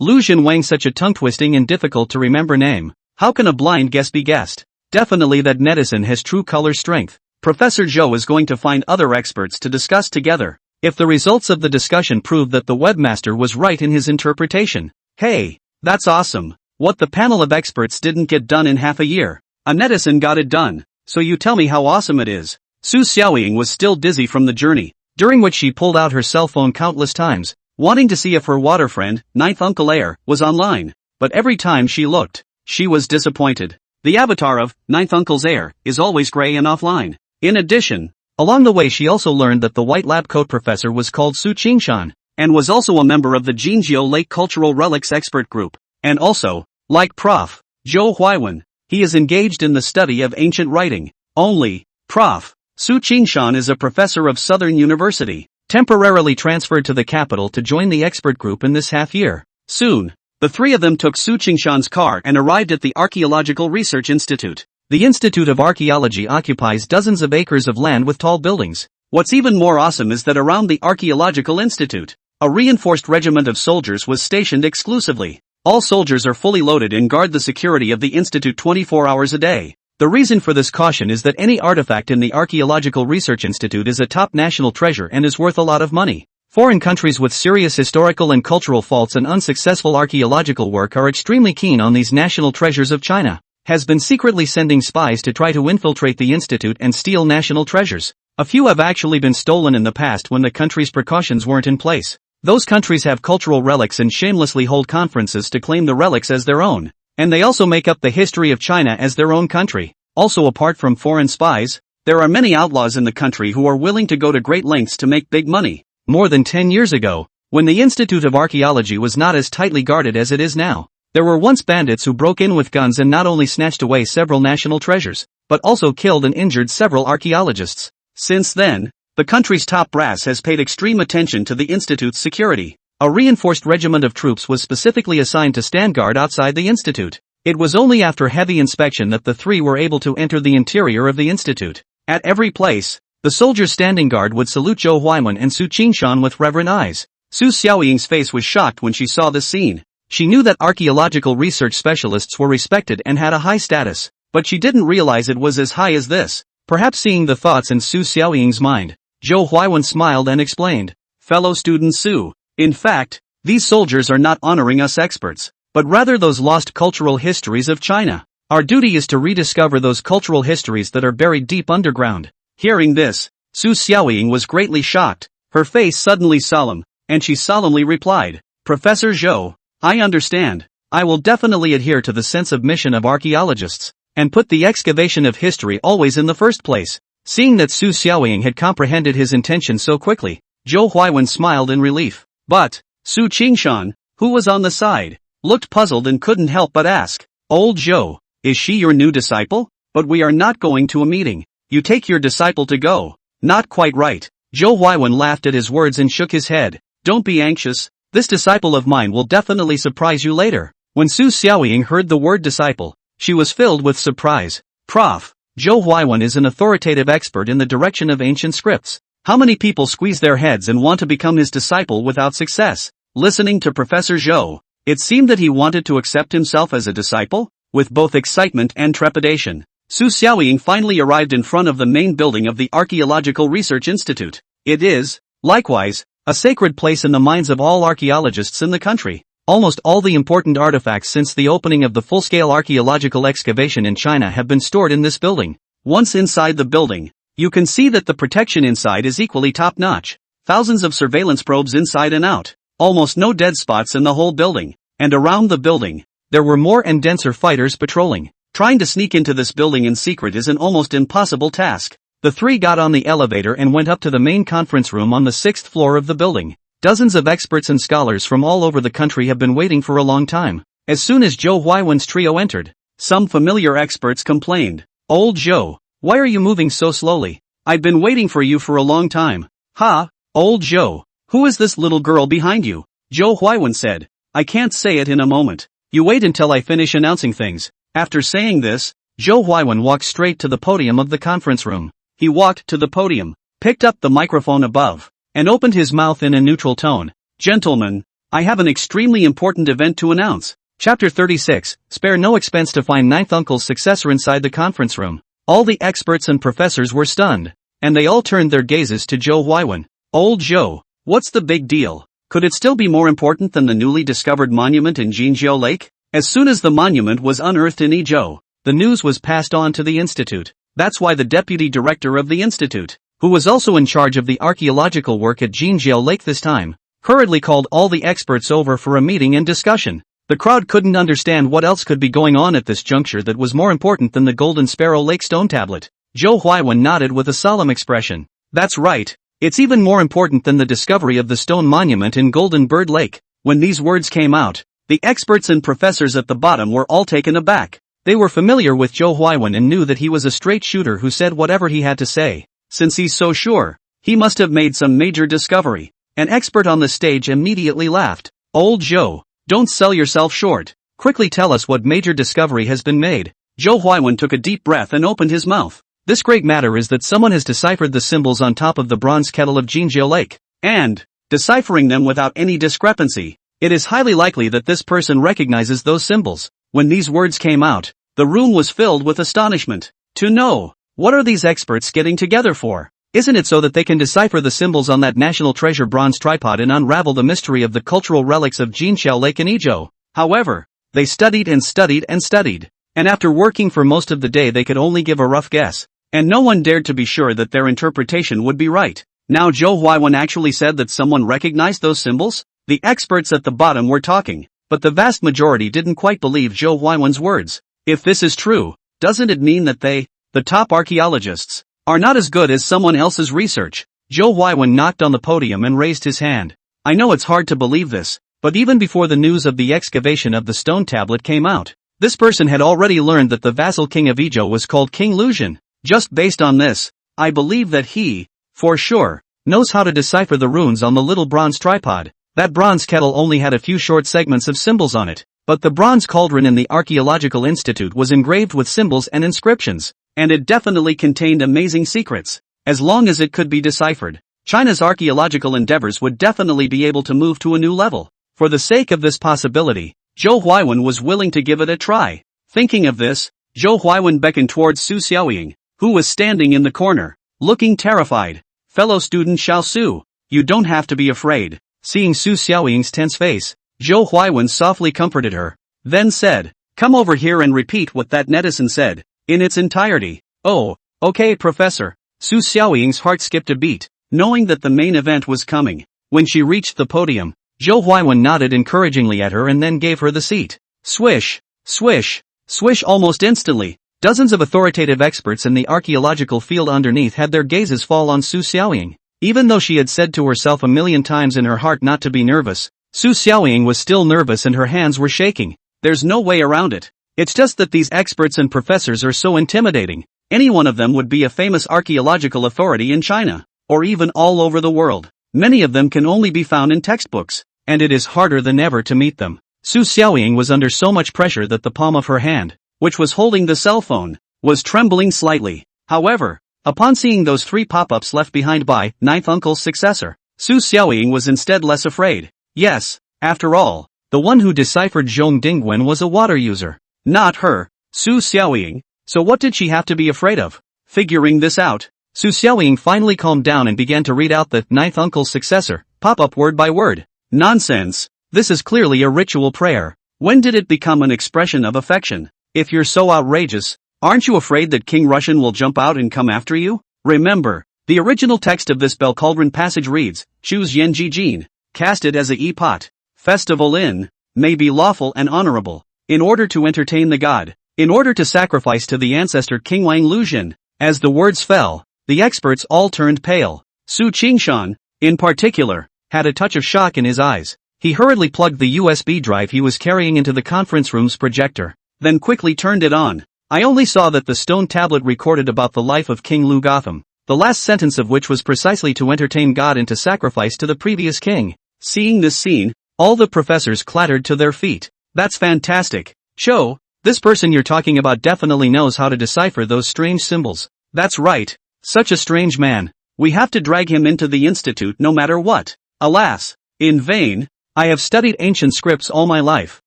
Luzhen Wang, such a tongue-twisting and difficult to remember name. How can a blind guess be guessed? Definitely that netizen has true color strength. Professor Zhou is going to find other experts to discuss together. If the results of the discussion prove that the webmaster was right in his interpretation. Hey, that's awesome. What the panel of experts didn't get done in half a year, a netizen got it done. So you tell me how awesome it is. Su Xiaoying was still dizzy from the journey, during which she pulled out her cell phone countless times, wanting to see if her water friend, Ninth Uncle Air, was online. But every time she looked, she was disappointed. The avatar of Ninth Uncle's Air is always gray and offline. In addition, along the way she also learned that the white lab coat professor was called Su Qingshan, and was also a member of the Jinjiao Lake Cultural Relics Expert Group. And also, like Prof. Zhou Huaiwen, he is engaged in the study of ancient writing. Only, Prof. Su Qingshan is a professor of Southern University, temporarily transferred to the capital to join the expert group in this half year. Soon, the three of them took Su Qingshan's car and arrived at the Archaeological Research Institute. The Institute of Archaeology occupies dozens of acres of land with tall buildings. What's even more awesome is that around the Archaeological Institute, a reinforced regiment of soldiers was stationed exclusively. All soldiers are fully loaded and guard the security of the institute 24 hours a day. The reason for this caution is that any artifact in the Archaeological Research Institute is a top national treasure and is worth a lot of money. Foreign countries with serious historical and cultural faults and unsuccessful archaeological work are extremely keen on these national treasures of China. Has been secretly sending spies to try to infiltrate the institute and steal national treasures. A few have actually been stolen in the past when the country's precautions weren't in place. Those countries have cultural relics and shamelessly hold conferences to claim the relics as their own. And they also make up the history of China as their own country. Also, apart from foreign spies, there are many outlaws in the country who are willing to go to great lengths to make big money. More than 10 years ago, when the Institute of Archaeology was not as tightly guarded as it is now, there were once bandits who broke in with guns and not only snatched away several national treasures, but also killed and injured several archaeologists. Since then, the country's top brass has paid extreme attention to the Institute's security. A reinforced regiment of troops was specifically assigned to stand guard outside the Institute. It was only after heavy inspection that the three were able to enter the interior of the Institute. At every place, the soldiers standing guard would salute Zhou Huaiwen and Su Qingshan with reverent eyes. Su Xiaoying's face was shocked when she saw this scene. She knew that archaeological research specialists were respected and had a high status, but she didn't realize it was as high as this. Perhaps seeing the thoughts in Su Xiaoying's mind, Zhou Huaiwen smiled and explained, "Fellow student Su, in fact, these soldiers are not honoring us experts, but rather those lost cultural histories of China. Our duty is to rediscover those cultural histories that are buried deep underground." Hearing this, Su Xiaoying was greatly shocked, her face suddenly solemn, and she solemnly replied, "Professor Zhou, I understand. I will definitely adhere to the sense of mission of archaeologists, and put the excavation of history always in the first place." Seeing that Su Xiaoying had comprehended his intention so quickly, Zhou Huaiwen smiled in relief. But Su Qingshan, who was on the side, looked puzzled and couldn't help but ask, "Old Zhou, is she your new disciple? But we are not going to a meeting. You take your disciple to go." "Not quite right." Zhou Huaiwen laughed at his words and shook his head. "Don't be anxious, this disciple of mine will definitely surprise you later." When Su Xiaoying heard the word disciple, she was filled with surprise. "Prof. Zhou Huaiwen is an authoritative expert in the direction of ancient scripts. How many people squeeze their heads and want to become his disciple without success?" Listening to Professor Zhou, it seemed that he wanted to accept himself as a disciple, with both excitement and trepidation. Su Xiaoying finally arrived in front of the main building of the Archaeological Research Institute. It is, likewise, a sacred place in the minds of all archaeologists in the country. Almost all the important artifacts since the opening of the full-scale archaeological excavation in China have been stored in this building. Once inside the building, you can see that the protection inside is equally top-notch. Thousands of surveillance probes inside and out. Almost no dead spots in the whole building. And around the building, there were more and denser fighters patrolling. Trying to sneak into this building in secret is an almost impossible task. The three got on the elevator and went up to the main conference room on the 6th floor of the building. Dozens of experts and scholars from all over the country have been waiting for a long time. As soon as Zhou Huaiwen's trio entered, some familiar experts complained, "Old Zhou, why are you moving so slowly? I've been waiting for you for a long time." "Ha, old Zhou, who is this little girl behind you?" Zhou Huaiwen said, "I can't say it in a moment. You wait until I finish announcing things." After saying this, Zhou Huaiwen walked straight to the podium of the conference room. He walked to the podium, picked up the microphone above, and opened his mouth in a neutral tone. "Gentlemen, I have an extremely important event to announce." Chapter 36, spare no expense to find ninth uncle's successor inside the conference room. All the experts and professors were stunned, and they all turned their gazes to Zhou Huaiwen. "Old Zhou, what's the big deal? Could it still be more important than the newly discovered monument in Jinjiu Lake?" As soon as the monument was unearthed in Yizhou, the news was passed on to the institute. That's why the deputy director of the institute, who was also in charge of the archaeological work at Jinjiu Lake this time, hurriedly called all the experts over for a meeting and discussion. The crowd couldn't understand what else could be going on at this juncture that was more important than the Golden Sparrow Lake stone tablet. Zhou Huaiwen nodded with a solemn expression. "That's right, it's even more important than the discovery of the stone monument in Golden Bird Lake." When these words came out, the experts and professors at the bottom were all taken aback. They were familiar with Zhou Huaiwen and knew that he was a straight shooter who said whatever he had to say. Since he's so sure, he must have made some major discovery. An expert on the stage immediately laughed. "Old Zhou, don't sell yourself short. Quickly tell us what major discovery has been made." Zhou Huaiwen took a deep breath and opened his mouth. "This great matter is that someone has deciphered the symbols on top of the bronze kettle of Jinjiu Lake, and, deciphering them without any discrepancy. It is highly likely that this person recognizes those symbols." When these words came out, the room was filled with astonishment. To know, what are these experts getting together for? Isn't it so that they can decipher the symbols on that national treasure bronze tripod and unravel the mystery of the cultural relics of Jinjiu Lake in Yizhou? However, they studied and studied and studied, and after working for most of the day they could only give a rough guess, and no one dared to be sure that their interpretation would be right. Now Zhou Huaiwen actually said that someone recognized those symbols? The experts at the bottom were talking. but the vast majority didn't quite believe Zhou Huaiwen's words. If this is true, doesn't it mean that they, the top archaeologists, are not as good as someone else's research? Zhou Huaiwen knocked on the podium and raised his hand. I know it's hard to believe this, but even before the news of the excavation of the stone tablet came out, this person had already learned that the vassal king of Ezhou was called King Luzhen. Just based on this, I believe that he, for sure, knows how to decipher the runes on the little bronze tripod. That bronze kettle only had a few short segments of symbols on it, but the bronze cauldron in the Archaeological Institute was engraved with symbols and inscriptions, and it definitely contained amazing secrets. As long as it could be deciphered, China's archaeological endeavors would definitely be able to move to a new level. For the sake of this possibility, Zhou Huaiwen was willing to give it a try. Thinking of this, Zhou Huaiwen beckoned towards Su Xiaoying, who was standing in the corner, looking terrified. Fellow student Xiao Su, you don't have to be afraid. Seeing Su Xiaoying's tense face, Zhou Huaiwen softly comforted her, then said, come over here and repeat what that netizen said, in its entirety. Oh, okay professor. Su Xiaoying's heart skipped a beat, knowing that the main event was coming. When she reached the podium, Zhou Huaiwen nodded encouragingly at her and then gave her the seat. Swish, swish, swish. Almost instantly, dozens of authoritative experts in the archaeological field underneath had their gazes fall on Su Xiaoying. Even though she had said to herself a million times in her heart not to be nervous, Su Xiaoying was still nervous and her hands were shaking. There's no way around it. It's just that these experts and professors are so intimidating. Any one of them would be a famous archaeological authority in China, or even all over the world. Many of them can only be found in textbooks, and it is harder than ever to meet them. Su Xiaoying was under so much pressure that the palm of her hand, which was holding the cell phone, was trembling slightly. However, upon seeing those three pop-ups left behind by ninth uncle's successor, Su Xiaoying was instead less afraid. Yes, after all, the one who deciphered Zhong Dingguan was a water user. Not her, Su Xiaoying. So what did she have to be afraid of? Figuring this out, Su Xiaoying finally calmed down and began to read out the ninth uncle's successor, pop-up word by word. Nonsense. This is clearly a ritual prayer. When did it become an expression of affection? If you're so outrageous, aren't you afraid that King Russian will jump out and come after you? Remember, the original text of this bell cauldron passage reads, choose Yan Ji Jin, cast it as a e-pot. Festival in, may be lawful and honorable, in order to entertain the god, in order to sacrifice to the ancestor King Wang Luzhen. As the words fell, the experts all turned pale. Su Qingshan, in particular, had a touch of shock in his eyes. He hurriedly plugged the USB drive he was carrying into the conference room's projector, then quickly turned it on. I only saw that the stone tablet recorded about the life of King Lu Gotham, the last sentence of which was precisely to entertain God into sacrifice to the previous king. Seeing this scene, all the professors clattered to their feet. That's fantastic. Cho, this person you're talking about definitely knows how to decipher those strange symbols. That's right. Such a strange man. We have to drag him into the institute no matter what. Alas, in vain. I have studied ancient scripts all my life.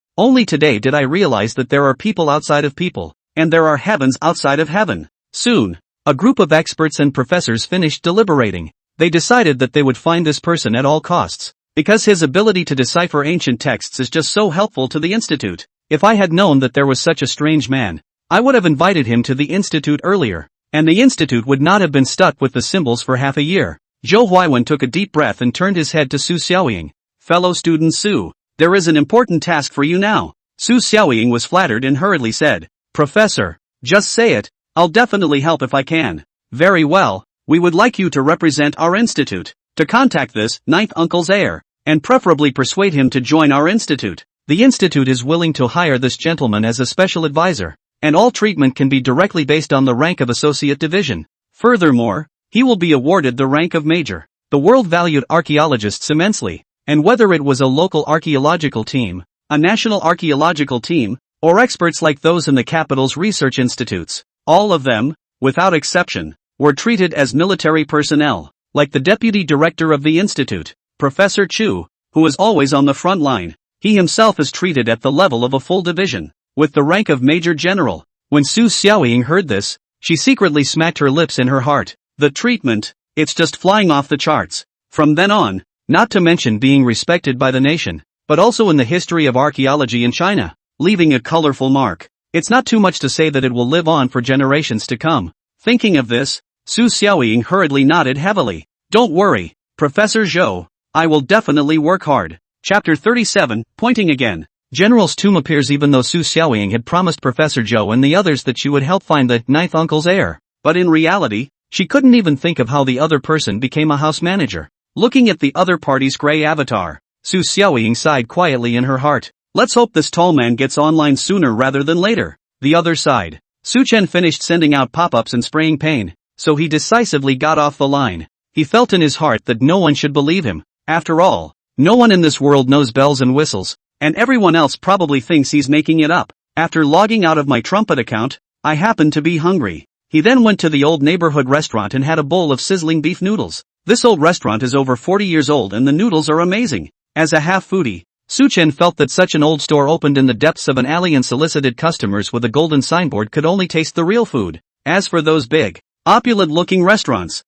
Only today did I realize that there are people outside of people, and there are heavens outside of heaven. Soon, a group of experts and professors finished deliberating. They decided that they would find this person at all costs, because his ability to decipher ancient texts is just so helpful to the institute. If I had known that there was such a strange man, I would have invited him to the institute earlier, and the institute would not have been stuck with the symbols for half a year. Zhou Huaiwen took a deep breath and turned his head to Su Xiaoying. Fellow student Su, there is an important task for you now. Su Xiaoying was flattered and hurriedly said, Professor, just say it, I'll definitely help if I can. Very well, we would like you to represent our institute, to contact this ninth uncle's heir, and preferably persuade him to join our institute. The institute is willing to hire this gentleman as a special advisor, and all treatment can be directly based on the rank of associate division. Furthermore, he will be awarded the rank of major. The world valued archaeologists immensely, and whether it was a local archaeological team, a national archaeological team, or experts like those in the capital's research institutes, all of them, without exception, were treated as military personnel, like the deputy director of the institute, Professor Chu, who is always on the front line. He himself is treated at the level of a full division, with the rank of Major General. When Su Xiaoying heard this, she secretly smacked her lips in her heart. The treatment, it's just flying off the charts. From then on, not to mention being respected by the nation, but also in the history of archaeology in China, leaving a colorful mark. It's not too much to say that it will live on for generations to come. Thinking of this, Su Xiaoying hurriedly nodded heavily. Don't worry, Professor Zhou, I will definitely work hard. Chapter 37, Pointing Again. General's tomb appears even though Su Xiaoying had promised Professor Zhou and the others that she would help find the ninth uncle's heir. But in reality, she couldn't even think of how the other person became a house manager. Looking at the other party's grey avatar, Su Xiaoying sighed quietly in her heart. Let's hope this tall man gets online sooner rather than later. The other side. Su Chen finished sending out pop-ups and spraying pain, so he decisively got off the line. He felt in his heart that no one should believe him. After all, no one in this world knows bells and whistles, and everyone else probably thinks he's making it up. After logging out of my Trumpet account, I happened to be hungry. He then went to the old neighborhood restaurant and had a bowl of sizzling beef noodles. This old restaurant is over 40 years old and the noodles are amazing. As a half-foodie, Su Chen felt that such an old store opened in the depths of an alley and solicited customers with a golden signboard could only taste the real food. As for those big, opulent-looking restaurants,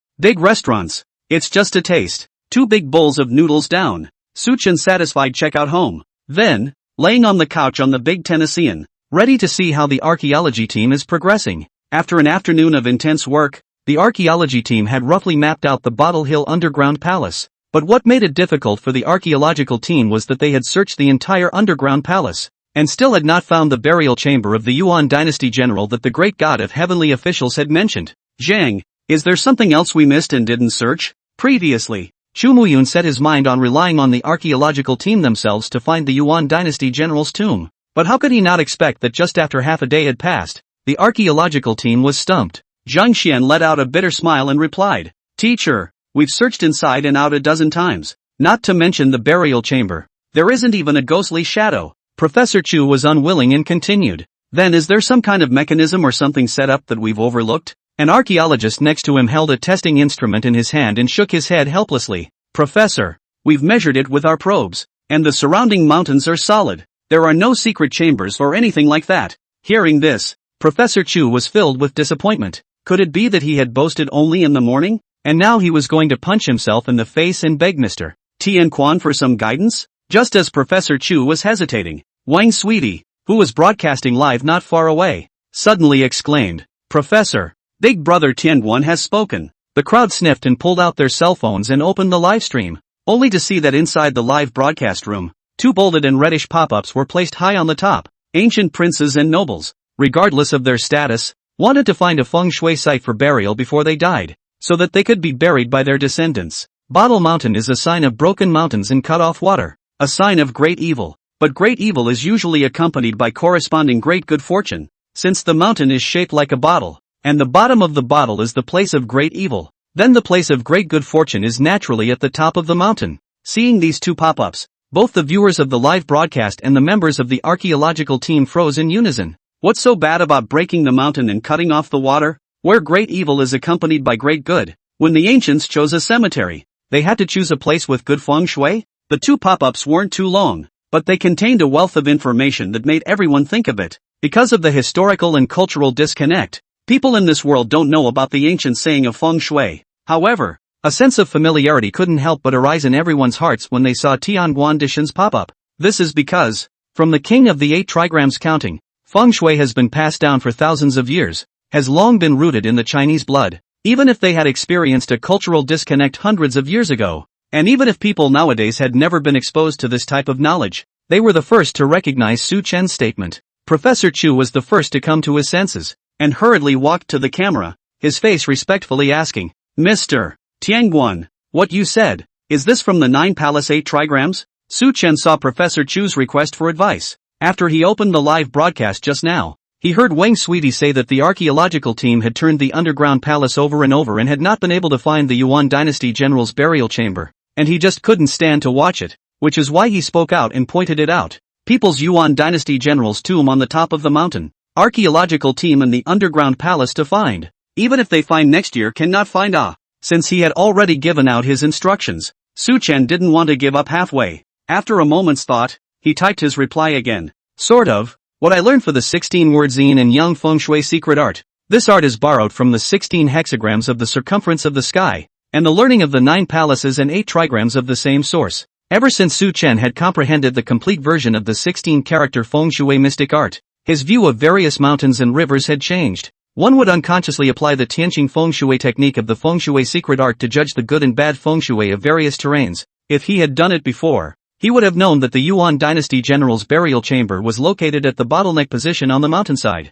it's just a taste. 2 big bowls of noodles down. Su Chen satisfied checked out home. Then, laying on the couch on the big Tennessean, ready to see how the archaeology team is progressing. After an afternoon of intense work, the archaeology team had roughly mapped out the Bottle Hill underground palace. But what made it difficult for the archaeological team was that they had searched the entire underground palace, and still had not found the burial chamber of the Yuan dynasty general that the great god of heavenly officials had mentioned. Zhang, is there something else we missed and didn't search? Previously, Chu Muyun set his mind on relying on the archaeological team themselves to find the Yuan dynasty general's tomb. But how could he not expect that just after half a day had passed, the archaeological team was stumped? Zhang Xian let out a bitter smile and replied, Teacher, we've searched inside and out a dozen times, not to mention the burial chamber. There isn't even a ghostly shadow. Professor Chu was unwilling and continued. Then is there some kind of mechanism or something set up that we've overlooked? An archaeologist next to him held a testing instrument in his hand and shook his head helplessly. Professor, we've measured it with our probes, and the surrounding mountains are solid. There are no secret chambers or anything like that. Hearing this, Professor Chu was filled with disappointment. Could it be that he had boasted only in the morning, and now he was going to punch himself in the face and beg Mr. Tian Quan for some guidance? Just as Professor Chu was hesitating, Wang Sweetie, who was broadcasting live not far away, suddenly exclaimed, Professor, Big Brother Tianguan has spoken. The crowd sniffed and pulled out their cell phones and opened the live stream, only to see that inside the live broadcast room, 2 bolded and reddish pop-ups were placed high on the top. Ancient princes and nobles, regardless of their status, wanted to find a feng shui site for burial before they died, so that they could be buried by their descendants. Bottle Mountain is a sign of broken mountains and cut-off water, a sign of great evil. But great evil is usually accompanied by corresponding great good fortune, since the mountain is shaped like a bottle, and the bottom of the bottle is the place of great evil. Then the place of great good fortune is naturally at the top of the mountain. Seeing these 2 pop-ups, both the viewers of the live broadcast and the members of the archaeological team froze in unison. What's so bad about breaking the mountain and cutting off the water, where great evil is accompanied by great good? When the ancients chose a cemetery, they had to choose a place with good feng shui? The 2 pop-ups weren't too long, but they contained a wealth of information that made everyone think of it. Because of the historical and cultural disconnect, people in this world don't know about the ancient saying of feng shui. However, a sense of familiarity couldn't help but arise in everyone's hearts when they saw Tianguan Dishan's pop-up. This is because, from the king of the 8 trigrams counting, feng shui has been passed down for thousands of years, has long been rooted in the Chinese blood. Even if they had experienced a cultural disconnect hundreds of years ago, and even if people nowadays had never been exposed to this type of knowledge, they were the first to recognize Su Chen's statement. Professor Chu was the first to come to his senses, and hurriedly walked to the camera, his face respectfully asking, Mr. Tianguan, what you said, is this from the 9 Palace 8 trigrams? Su Chen saw Professor Chu's request for advice. After he opened the live broadcast just now, he heard Wang Sweetie say that the archaeological team had turned the underground palace over and over and had not been able to find the Yuan dynasty general's burial chamber, and he just couldn't stand to watch it, which is why he spoke out and pointed it out. People's Yuan dynasty general's tomb on the top of the mountain, archaeological team in the underground palace to find. Even if they find next year cannot find Since he had already given out his instructions, Su Chen didn't want to give up halfway. After a moment's thought, he typed his reply again. Sort of. What I learned for the 16-word Yin and Yang Feng Shui secret art. This art is borrowed from the 16 hexagrams of the circumference of the sky, and the learning of the 9 palaces and 8 trigrams of the same source. Ever since Su Chen had comprehended the complete version of the 16-character Feng Shui mystic art, his view of various mountains and rivers had changed. One would unconsciously apply the Tianqing Feng Shui technique of the Feng Shui secret art to judge the good and bad Feng Shui of various terrains. If he had done it before, he would have known that the Yuan dynasty general's burial chamber was located at the bottleneck position on the mountainside.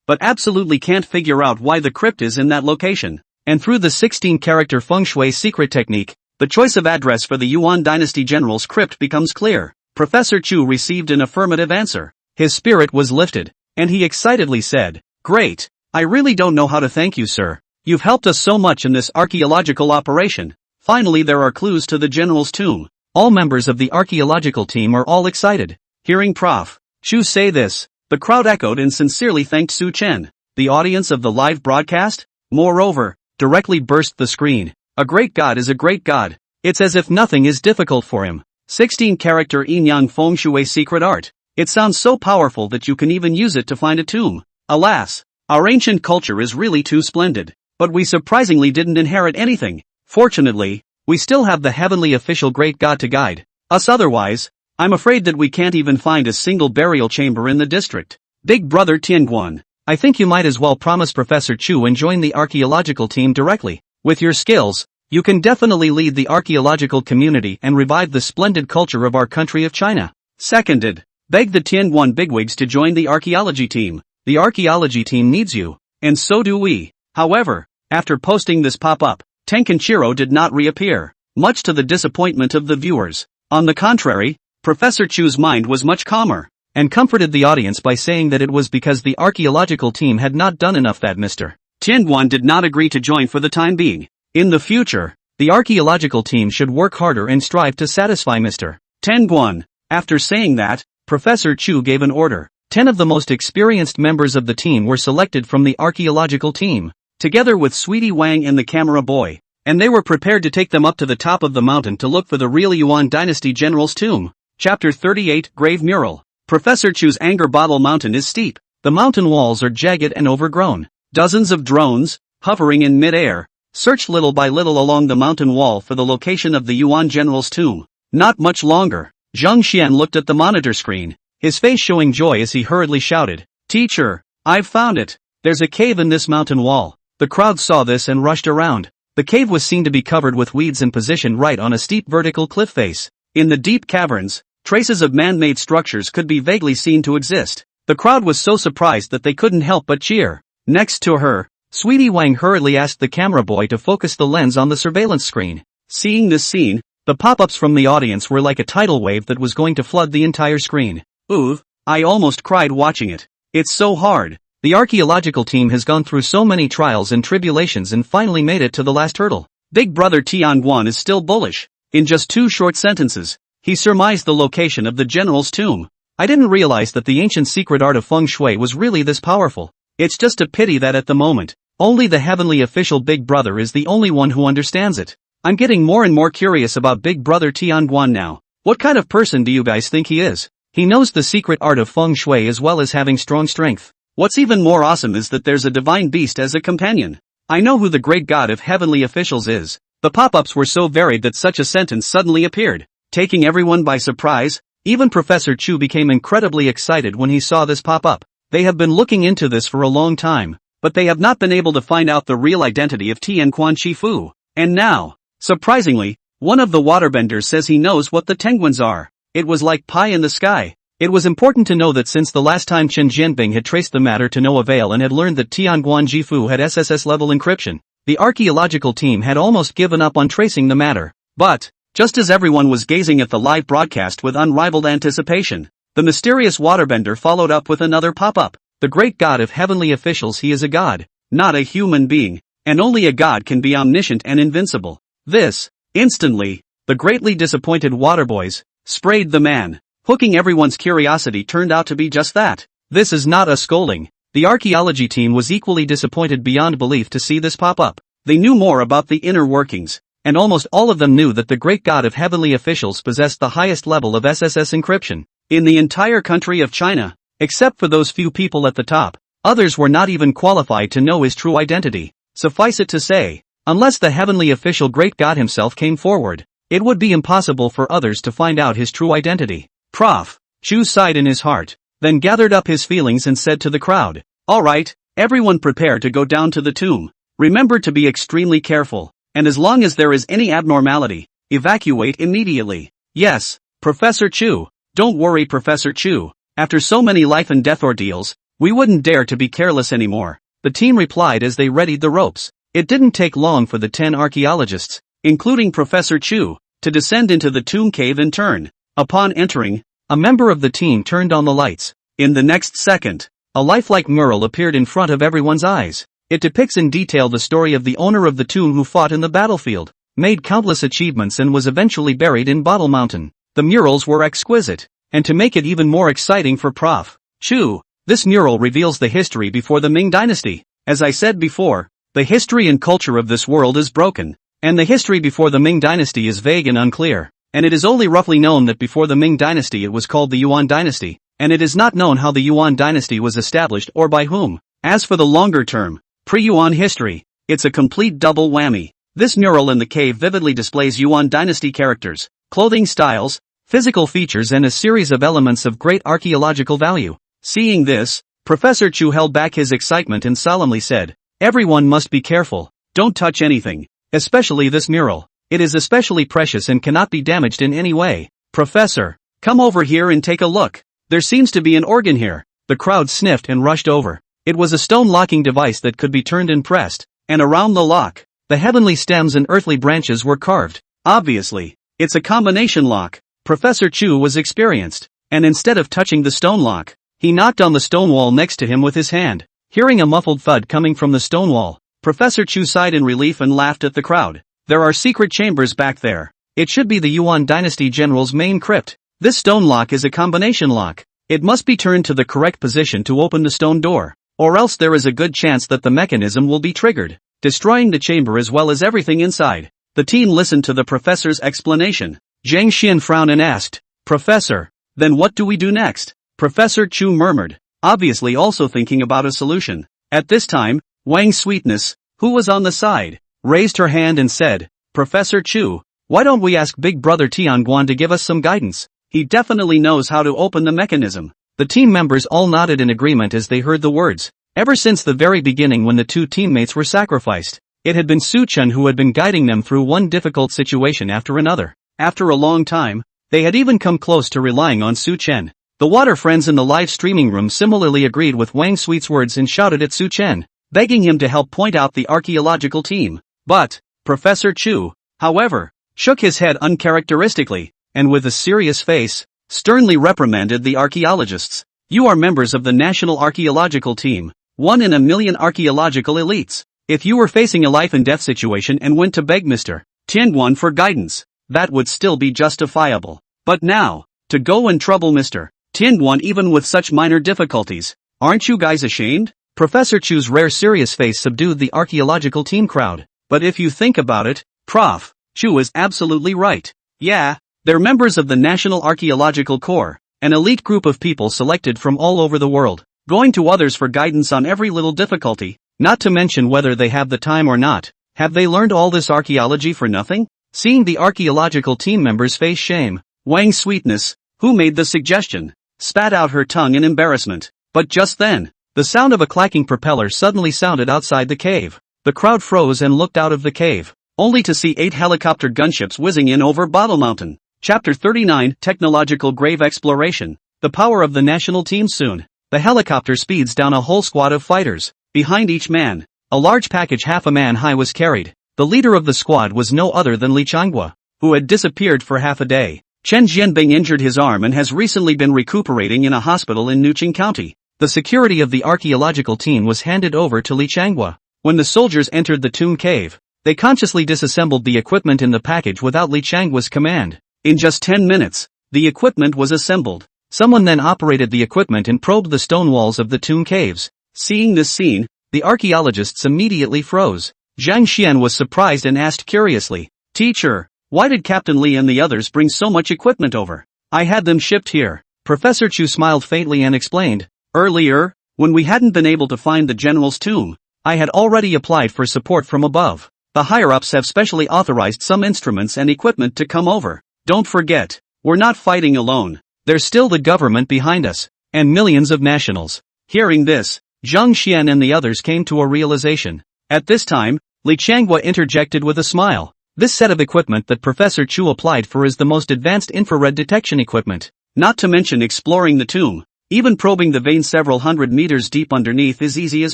But absolutely can't figure out why the crypt is in that location. And through the 16-character feng shui secret technique, the choice of address for the Yuan dynasty general's crypt becomes clear. Professor Chu received an affirmative answer. His spirit was lifted, and he excitedly said, "Great! I really don't know how to thank you, sir. You've helped us so much in this archaeological operation. Finally there are clues to the general's tomb." All members of the archaeological team are all excited. Hearing Prof. Chu say this, the crowd echoed and sincerely thanked Su Chen. The audience of the live broadcast, moreover, directly burst the screen. A great god is a great god. It's as if nothing is difficult for him. 16-character Yin-Yang Feng Shui secret art. It sounds so powerful that you can even use it to find a tomb. Alas, our ancient culture is really too splendid. But we surprisingly didn't inherit anything. Fortunately, we still have the heavenly official great god to guide us. Otherwise, I'm afraid that we can't even find a single burial chamber in the district. Big brother Tianguan, I think you might as well promise Professor Chu and join the archaeological team directly. With your skills, you can definitely lead the archaeological community and revive the splendid culture of our country of China. Seconded, beg the Tianguan bigwigs to join the archaeology team. The archaeology team needs you, and so do we. However, after posting this pop-up, Tenkenshiro did not reappear, much to the disappointment of the viewers. On the contrary, Professor Chu's mind was much calmer, and comforted the audience by saying that it was because the archaeological team had not done enough that Mr. Tianguan did not agree to join for the time being. In the future, the archaeological team should work harder and strive to satisfy Mr. Tianguan. After saying that, Professor Chu gave an order. 10 of the most experienced members of the team were selected from the archaeological team, together with Sweetie Wang and the camera boy, and they were prepared to take them up to the top of the mountain to look for the real Yuan dynasty general's tomb. Chapter 38, Grave Mural. Professor Chu's Anger Bottle Mountain is steep. The mountain walls are jagged and overgrown. Dozens of drones, hovering in mid-air, search little by little along the mountain wall for the location of the Yuan general's tomb. Not much longer, Zheng Xian looked at the monitor screen, his face showing joy as he hurriedly shouted, "Teacher, I've found it! There's a cave in this mountain wall." The crowd saw this and rushed around. The cave was seen to be covered with weeds and positioned right on a steep vertical cliff face. In the deep caverns, traces of man-made structures could be vaguely seen to exist. The crowd was so surprised that they couldn't help but cheer. Next to her, Sweetie Wang hurriedly asked the camera boy to focus the lens on the surveillance screen. Seeing this scene, the pop-ups from the audience were like a tidal wave that was going to flood the entire screen. Ooh, I almost cried watching it. It's so hard. The archaeological team has gone through so many trials and tribulations and finally made it to the last hurdle. Big brother Tianguan is still bullish. In just 2 short sentences, he surmised the location of the general's tomb. I didn't realize that the ancient secret art of feng shui was really this powerful. It's just a pity that at the moment, only the heavenly official Big Brother is the only one who understands it. I'm getting more and more curious about Big Brother Tianguan now. What kind of person do you guys think he is? He knows the secret art of feng shui as well as having strong strength. What's even more awesome is that there's a divine beast as a companion. I know who the great god of heavenly officials is. The pop-ups were so varied that such a sentence suddenly appeared, taking everyone by surprise. Even Professor Chu became incredibly excited when he saw this pop-up. They have been looking into this for a long time, but they have not been able to find out the real identity of Tianquan Shifu. And now, surprisingly, one of the waterbenders says he knows what the Tenguans are. It was like pie in the sky. It was important to know that since the last time Chen Jianbing had traced the matter to no avail and had learned that Tianguan Jifu had SSS-level encryption, the archaeological team had almost given up on tracing the matter. But, just as everyone was gazing at the live broadcast with unrivaled anticipation, the mysterious waterbender followed up with another pop-up. The great god of heavenly officials, he is a god, not a human being, and only a god can be omniscient and invincible. This, instantly, the greatly disappointed waterboys sprayed the man. Hooking everyone's curiosity turned out to be just that. This is not a scolding. The archaeology team was equally disappointed beyond belief to see this pop up. They knew more about the inner workings, and almost all of them knew that the great god of heavenly officials possessed the highest level of SSS encryption in the entire country of China, except for those few people at the top. Others were not even qualified to know his true identity. Suffice it to say, unless the heavenly official great god himself came forward, it would be impossible for others to find out his true identity. Prof. Chu sighed in his heart, then gathered up his feelings and said to the crowd, "Alright, everyone prepare to go down to the tomb. Remember to be extremely careful, and as long as there is any abnormality, evacuate immediately." Yes, Professor Chu. Don't worry, Professor Chu. After so many life and death ordeals, we wouldn't dare to be careless anymore, the team replied as they readied the ropes. It didn't take long for the 10 archaeologists, including Professor Chu, to descend into the tomb cave in turn. Upon entering, a member of the team turned on the lights. In the next second, a lifelike mural appeared in front of everyone's eyes. It depicts in detail the story of the owner of the tomb who fought in the battlefield, made countless achievements and was eventually buried in Bottle Mountain. The murals were exquisite, and to make it even more exciting for Prof. Chu, this mural reveals the history before the Ming Dynasty. As I said before, the history and culture of this world is broken, and the history before the Ming Dynasty is vague and unclear, and it is only roughly known that before the Ming Dynasty it was called the Yuan Dynasty, and it is not known how the Yuan Dynasty was established or by whom. As for the longer term, pre-Yuan history, it's a complete double whammy. This mural in the cave vividly displays Yuan Dynasty characters, clothing styles, physical features and a series of elements of great archaeological value. Seeing this, Professor Chu held back his excitement and solemnly said, "Everyone must be careful, don't touch anything, especially this mural. It is especially precious and cannot be damaged in any way. Professor, come over here and take a look. There seems to be an organ here." The crowd sniffed and rushed over. It was a stone locking device that could be turned and pressed, and around the lock, the heavenly stems and earthly branches were carved. Obviously, it's a combination lock. Professor Chu was experienced, and instead of touching the stone lock, he knocked on the stone wall next to him with his hand. Hearing a muffled thud coming from the stone wall, Professor Chu sighed in relief and laughed at the crowd. There are secret chambers back there. It should be the Yuan Dynasty general's main crypt. This stone lock is a combination lock. It must be turned to the correct position to open the stone door, or else there is a good chance that the mechanism will be triggered, destroying the chamber as well as everything inside. The team listened to the professor's explanation. Zhang Xian frowned and asked, "Professor, then what do we do next?" Professor Chu murmured, obviously also thinking about a solution. At this time, Wang Sweetness, who was on the side, raised her hand and said, "Professor Chu, why don't we ask Big Brother Tianguan to give us some guidance? He definitely knows how to open the mechanism." The team members all nodded in agreement as they heard the words. Ever since the very beginning when the two teammates were sacrificed, it had been Su Chen who had been guiding them through one difficult situation after another. After a long time, they had even come close to relying on Su Chen. The water friends in the live streaming room similarly agreed with Wang Sweet's words and shouted at Su Chen, begging him to help point out the archaeological team. But Professor Chu, however, shook his head uncharacteristically, and with a serious face, sternly reprimanded the archaeologists. "You are members of the National Archaeological Team, 1 in a million archaeological elites. If you were facing a life and death situation and went to beg Mr. Tianguan for guidance, that would still be justifiable. But now, to go and trouble Mr. Tianguan even with such minor difficulties, aren't you guys ashamed?" Professor Chu's rare serious face subdued the archaeological team crowd. But if you think about it, Prof. Chu is absolutely right. Yeah, they're members of the National Archaeological Corps, an elite group of people selected from all over the world, going to others for guidance on every little difficulty, not to mention whether they have the time or not. Have they learned all this archaeology for nothing? Seeing the archaeological team members face shame, Wang Sweetness, who made the suggestion, spat out her tongue in embarrassment. But just then, the sound of a clacking propeller suddenly sounded outside the cave. The crowd froze and looked out of the cave, only to see 8 helicopter gunships whizzing in over Bottle Mountain. Chapter 39, Technological Grave Exploration. The power of the national team. Soon, the helicopter speeds down a whole squad of fighters. Behind each man, a large package half a man high was carried. The leader of the squad was no other than Li Changhua, who had disappeared for half a day. Chen Jianbing injured his arm and has recently been recuperating in a hospital in Nuqing County. The security of the archaeological team was handed over to Li Changhua. When the soldiers entered the tomb cave, they consciously disassembled the equipment in the package without Li Changhua's command. In just 10 minutes, the equipment was assembled. Someone then operated the equipment and probed the stone walls of the tomb caves. Seeing this scene, the archaeologists immediately froze. Zhang Xian was surprised and asked curiously, "Teacher, why did Captain Li and the others bring so much equipment over? I had them shipped here." Professor Chu smiled faintly and explained, "Earlier, when we hadn't been able to find the general's tomb, I had already applied for support from above. The higher-ups have specially authorized some instruments and equipment to come over. Don't forget, we're not fighting alone. There's still the government behind us, and millions of nationals." Hearing this, Zhang Xian and the others came to a realization. At this time, Li Changhua interjected with a smile, This set of equipment that Professor Chu applied for is the most advanced infrared detection equipment. Not to mention exploring the tomb. Even probing the vein several hundred meters deep underneath is easy as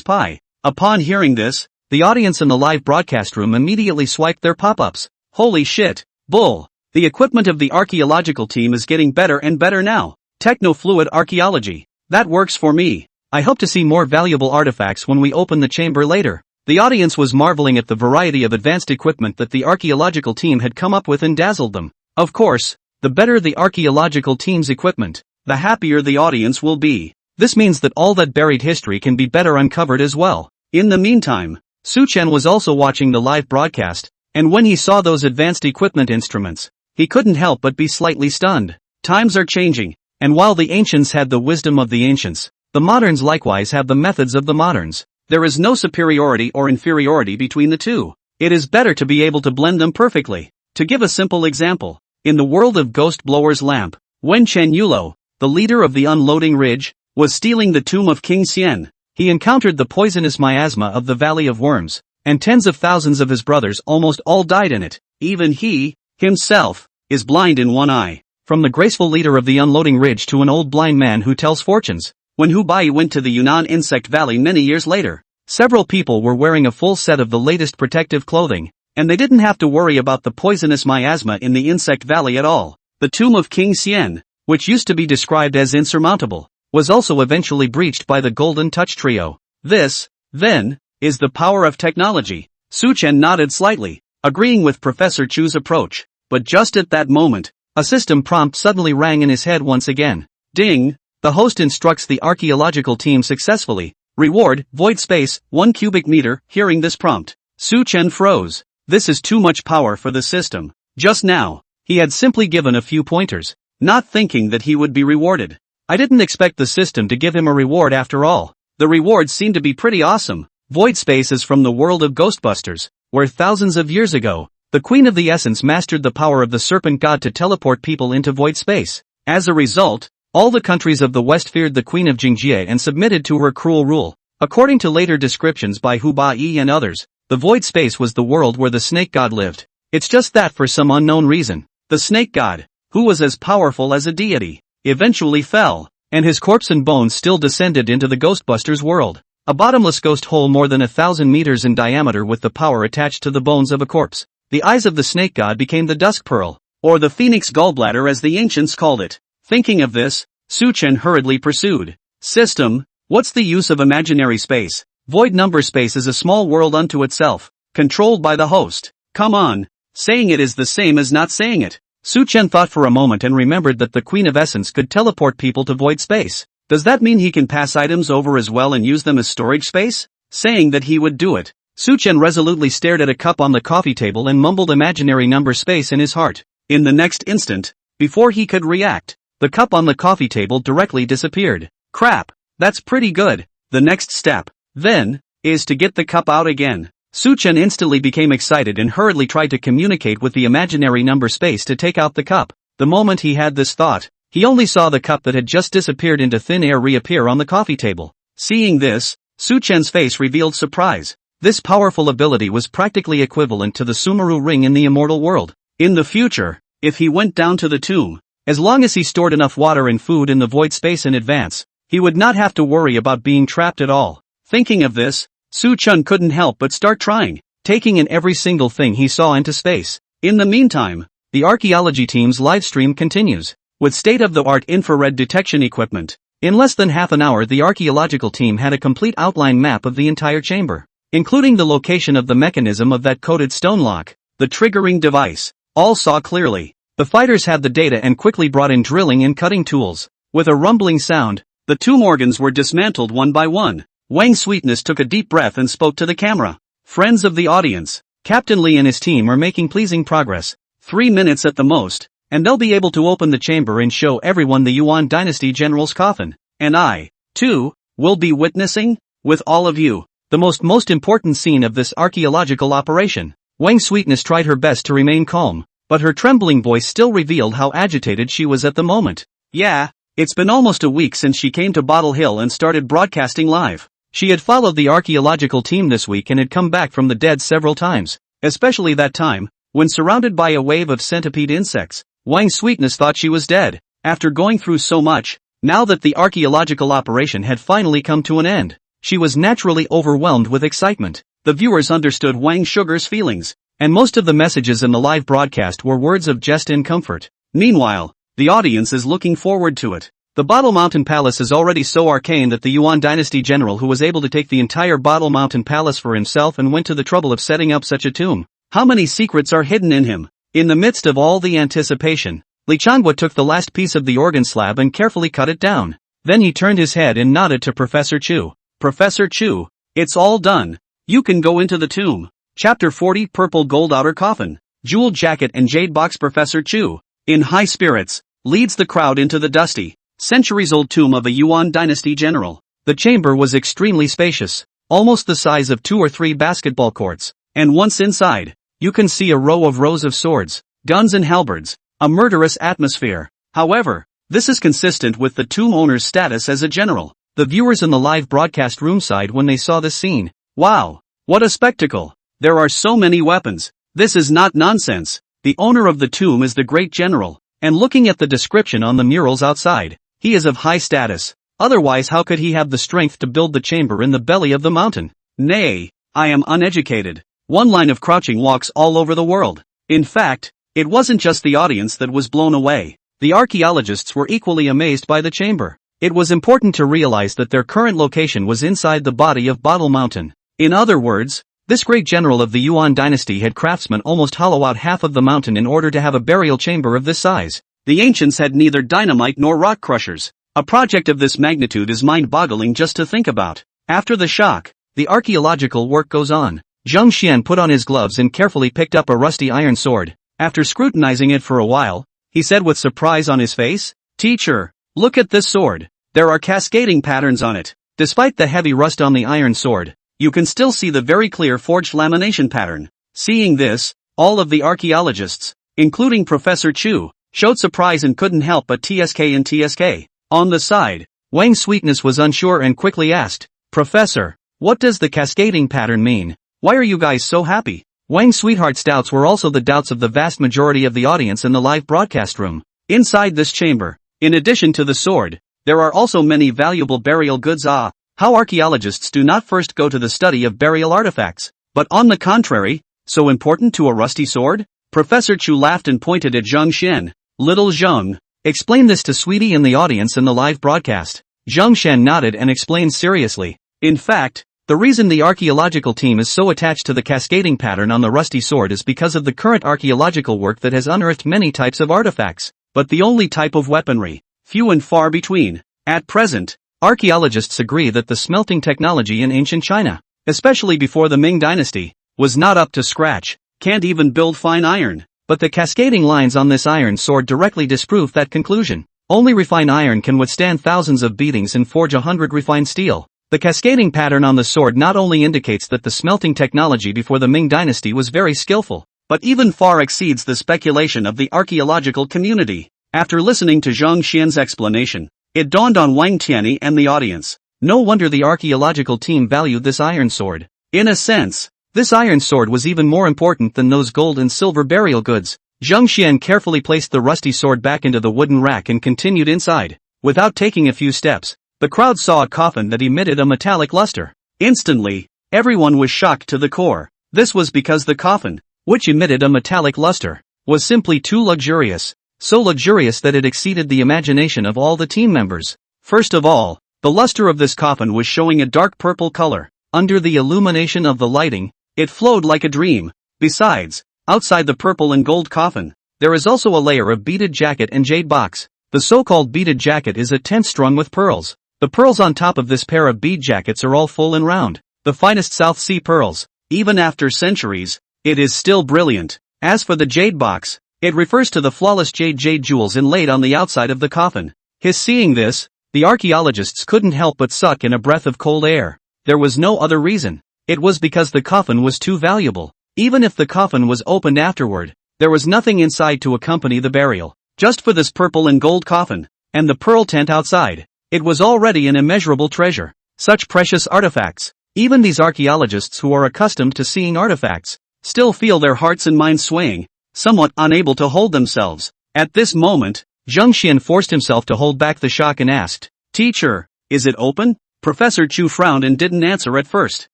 pie. Upon hearing this, the audience in the live broadcast room immediately swiped their pop-ups. Holy shit, bull. The equipment of the archaeological team is getting better and better now. Techno-fluid archaeology. That works for me. I hope to see more valuable artifacts when we open the chamber later. The audience was marveling at the variety of advanced equipment that the archaeological team had come up with and dazzled them. Of course, the better the archaeological team's equipment, the happier the audience will be. This means that all that buried history can be better uncovered as well. In the meantime, Su-chen was also watching the live broadcast, and when he saw those advanced equipment instruments, he couldn't help but be slightly stunned. Times are changing, and while the ancients had the wisdom of the ancients, the moderns likewise have the methods of the moderns. There is no superiority or inferiority between the two. It is better to be able to blend them perfectly. To give a simple example, in the world of Ghost Blower's Lamp, when Chen Yulo, the leader of the Unloading Ridge, was stealing the tomb of King Xian, he encountered the poisonous miasma of the Valley of Worms, and tens of thousands of his brothers almost all died in it. Even he, himself, is blind in one eye. From the graceful leader of the Unloading Ridge to an old blind man who tells fortunes. When Hubei went to the Yunnan Insect Valley many years later, several people were wearing a full set of the latest protective clothing, and they didn't have to worry about the poisonous miasma in the Insect Valley at all. The tomb of King Xian, which used to be described as insurmountable, was also eventually breached by the Golden Touch Trio. This, then, is the power of technology. Su-chen nodded slightly, agreeing with Professor Chu's approach. But just at that moment, a system prompt suddenly rang in his head once again. Ding! The host instructs the archaeological team successfully. Reward, void space, 1 cubic meter. Hearing this prompt, Su-chen froze. This is too much power for the system. Just now, he had simply given a few pointers, not thinking that he would be rewarded. I didn't expect the system to give him a reward after all. The rewards seem to be pretty awesome. Void space is from the world of Ghostbusters, where thousands of years ago, the Queen of the Essence mastered the power of the Serpent God to teleport people into void space. As a result, all the countries of the West feared the Queen of Jingjie and submitted to her cruel rule. According to later descriptions by Hubei and others, the void space was the world where the Snake God lived. It's just that for some unknown reason, the Snake God, who was as powerful as a deity, eventually fell, and his corpse and bones still descended into the Ghostbusters world. A bottomless ghost hole more than 1,000 meters in diameter with the power attached to the bones of a corpse. The eyes of the Snake God became the Dusk Pearl, or the Phoenix Gallbladder as the ancients called it. Thinking of this, Su-chen hurriedly pursued. System, what's the use of imaginary space? Void number space is a small world unto itself, controlled by the host. Come on, saying it is the same as not saying it. Su-chen thought for a moment and remembered that the Queen of Essence could teleport people to void space. Does that mean he can pass items over as well and use them as storage space? Saying that he would do it, Su-chen resolutely stared at a cup on the coffee table and mumbled imaginary number space in his heart. In the next instant, before he could react, the cup on the coffee table directly disappeared. Crap, that's pretty good. The next step, then, is to get the cup out again. Su-chen instantly became excited and hurriedly tried to communicate with the imaginary number space to take out the cup. The moment he had this thought, he only saw the cup that had just disappeared into thin air reappear on the coffee table. Seeing this, Su-chen's face revealed surprise. This powerful ability was practically equivalent to the Sumeru ring in the immortal world. In the future, if he went down to the tomb, as long as he stored enough water and food in the void space in advance, he would not have to worry about being trapped at all. Thinking of this, Su-chen couldn't help but start trying, taking in every single thing he saw into space. In the meantime, the archaeology team's live stream continues, with state-of-the-art infrared detection equipment. In less than half an hour the archaeological team had a complete outline map of the entire chamber, including the location of the mechanism of that coded stone lock, the triggering device. All saw clearly. The fighters had the data and quickly brought in drilling and cutting tools. With a rumbling sound, the tomb organs were dismantled one by one. Wang Sweetness took a deep breath and spoke to the camera. Friends of the audience, Captain Li and his team are making pleasing progress. 3 minutes at the most, and they'll be able to open the chamber and show everyone the Yuan Dynasty general's coffin. And I, too, will be witnessing, with all of you, the most important scene of this archaeological operation. Wang Sweetness tried her best to remain calm, but her trembling voice still revealed how agitated she was at the moment. Yeah, it's been almost a week since she came to Bottle Hill and started broadcasting live. She had followed the archaeological team this week and had come back from the dead several times, especially that time, When surrounded by a wave of centipede insects, Wang Sweetness thought she was dead. After going through so much, now that the archaeological operation had finally come to an end, she was naturally overwhelmed with excitement. The viewers understood Wang Sugar's feelings, and most of the messages in the live broadcast were words of jest and comfort. Meanwhile, the audience is looking forward to it. The Bottle Mountain Palace is already so arcane that the Yuan dynasty general who was able to take the entire Bottle Mountain Palace for himself and went to the trouble of setting up such a tomb. How many secrets are hidden in him? In the midst of all the anticipation, Li Changhua took the last piece of the organ slab and carefully cut it down. Then he turned his head and nodded to Professor Chu. Professor Chu, it's all done. You can go into the tomb. Chapter 40 Purple Gold Outer Coffin, Jeweled Jacket and Jade Box. Professor Chu, in high spirits, leads the crowd into the dusty, centuries-old tomb of a Yuan dynasty general. The chamber was extremely spacious, almost the size of 2 or 3 basketball courts, and once inside, you can see a rows of swords, guns and halberds, a murderous atmosphere. However, this is consistent with the tomb owner's status as a general. The viewers in the live broadcast room sighed when they saw this scene. Wow! What a spectacle! There are so many weapons. This is not nonsense. The owner of the tomb is the great general, and looking at the description on the murals outside, he is of high status. Otherwise how could he have the strength to build the chamber in the belly of the mountain? Nay, I am uneducated. One line of crouching walks all over the world. In fact, it wasn't just the audience that was blown away. The archaeologists were equally amazed by the chamber. It was important to realize that their current location was inside the body of Bottle Mountain. In other words, this great general of the Yuan dynasty had craftsmen almost hollow out half of the mountain in order to have a burial chamber of this size. The ancients had neither dynamite nor rock crushers. A project of this magnitude is mind-boggling just to think about. After the shock, the archaeological work goes on. Zheng Xian put on his gloves and carefully picked up a rusty iron sword. After scrutinizing it for a while, he said with surprise on his face, "Teacher, look at this sword. There are cascading patterns on it. Despite the heavy rust on the iron sword, you can still see the very clear forged lamination pattern." Seeing this, all of the archaeologists, including Professor Chu, showed surprise and couldn't help but TSK. On the side, Wang Sweetness was unsure and quickly asked, "Professor, what does the cascading pattern mean? Why are you guys so happy?" Wang Sweetheart's doubts were also the doubts of the vast majority of the audience in the live broadcast room. Inside this chamber, in addition to the sword, there are also many valuable burial goods. How archaeologists do not first go to the study of burial artifacts, but on the contrary, so important to a rusty sword? Professor Chu laughed and pointed at Zheng Xian. "Little Zheng, explain this to Sweetie in the audience in the live broadcast." Zheng Xian nodded and explained seriously. In fact, the reason the archaeological team is so attached to the cascading pattern on the rusty sword is because of the current archaeological work that has unearthed many types of artifacts, but the only type of weaponry, few and far between. At present, archaeologists agree that the smelting technology in ancient China, especially before the Ming dynasty, was not up to scratch. Can't even build fine iron. But the cascading lines on this iron sword directly disprove that conclusion. Only refined iron can withstand thousands of beatings and forge 100 refined steel. The cascading pattern on the sword not only indicates that the smelting technology before the Ming dynasty was very skillful, but even far exceeds the speculation of the archaeological community. After listening to Zheng Xian's explanation, it dawned on Wang Tianyi and the audience. No wonder the archaeological team valued this iron sword. In a sense, this iron sword was even more important than those gold and silver burial goods. Zheng Xian carefully placed the rusty sword back into the wooden rack and continued inside. Without taking a few steps, the crowd saw a coffin that emitted a metallic luster. Instantly, everyone was shocked to the core. This was because the coffin, which emitted a metallic luster, was simply too luxurious. So luxurious that it exceeded the imagination of all the team members. First of all, the luster of this coffin was showing a dark purple color. Under the illumination of the lighting, it flowed like a dream. Besides, outside the purple and gold coffin, there is also a layer of beaded jacket and jade box. The so-called beaded jacket is a tent strung with pearls. The pearls on top of this pair of bead jackets are all full and round. The finest South Sea pearls. Even after centuries, it is still brilliant. As for the jade box, it refers to the flawless jade jewels inlaid on the outside of the coffin. Seeing this, the archaeologists couldn't help but suck in a breath of cold air. There was no other reason. It was because the coffin was too valuable. Even if the coffin was opened afterward, there was nothing inside to accompany the burial. Just for this purple and gold coffin, and the pearl tent outside, it was already an immeasurable treasure. Such precious artifacts. Even these archaeologists who are accustomed to seeing artifacts, still feel their hearts and minds swaying, somewhat unable to hold themselves. At this moment, Zheng Xian forced himself to hold back the shock and asked, "Teacher, is it open?" Professor Chu frowned and didn't answer at first.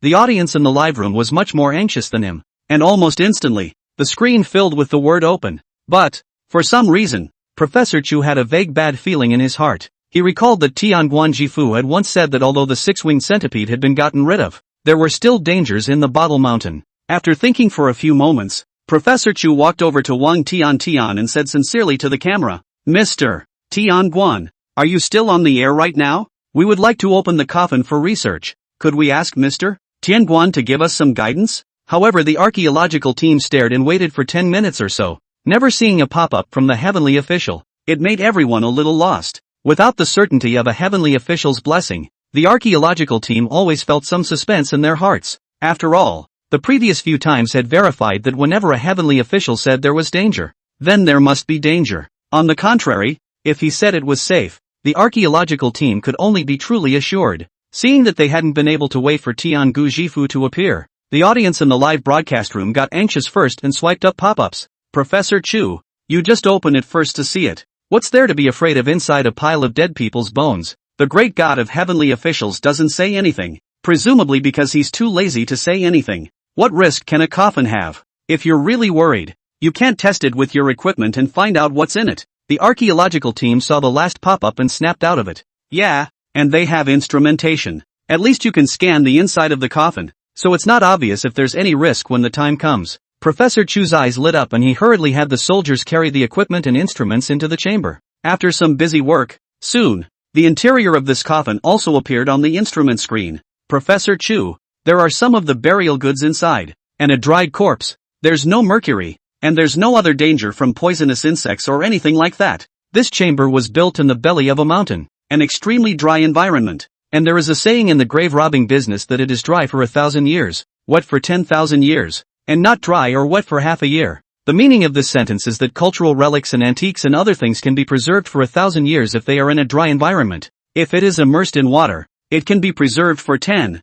The audience in the live room was much more anxious than him, and almost instantly, the screen filled with the word open. But, for some reason, Professor Chu had a vague bad feeling in his heart. He recalled that Tianguan Jifu had once said that although the six-winged centipede had been gotten rid of, there were still dangers in the Bottle Mountain. After thinking for a few moments, Professor Chu walked over to Wang Tian and said sincerely to the camera, "Mr. Tianguan, are you still on the air right now? We would like to open the coffin for research. Could we ask Mr. Tianguan to give us some guidance?" However, the archaeological team stared and waited for 10 minutes or so, never seeing a pop-up from the heavenly official. It made everyone a little lost. Without the certainty of a heavenly official's blessing, the archaeological team always felt some suspense in their hearts. After all, the previous few times had verified that whenever a heavenly official said there was danger, then there must be danger. On the contrary, if he said it was safe, the archaeological team could only be truly assured. Seeing that they hadn't been able to wait for Tiangu Jifu to appear, the audience in the live broadcast room got anxious first and swiped up pop-ups. "Professor Chu, you just open it first to see it. What's there to be afraid of inside a pile of dead people's bones?" The great god of heavenly officials doesn't say anything, presumably because he's too lazy to say anything. What risk can a coffin have? If you're really worried, you can't test it with your equipment and find out what's in it. The archaeological team saw the last pop-up and snapped out of it. "Yeah, and they have instrumentation. At least you can scan the inside of the coffin, so it's not obvious if there's any risk when the time comes." Professor Chu's eyes lit up and he hurriedly had the soldiers carry the equipment and instruments into the chamber. After some busy work, soon, the interior of this coffin also appeared on the instrument screen. "Professor Chu, there are some of the burial goods inside, and a dried corpse. There's no mercury, and there's no other danger from poisonous insects or anything like that. This chamber was built in the belly of a mountain, an extremely dry environment, and there is a saying in the grave robbing business that it is dry for 1,000 years, wet for 10,000 years, and not dry or wet for half a year. The meaning of this sentence is that cultural relics and antiques and other things can be preserved for 1,000 years if they are in a dry environment. If it is immersed in water, it can be preserved for 10,000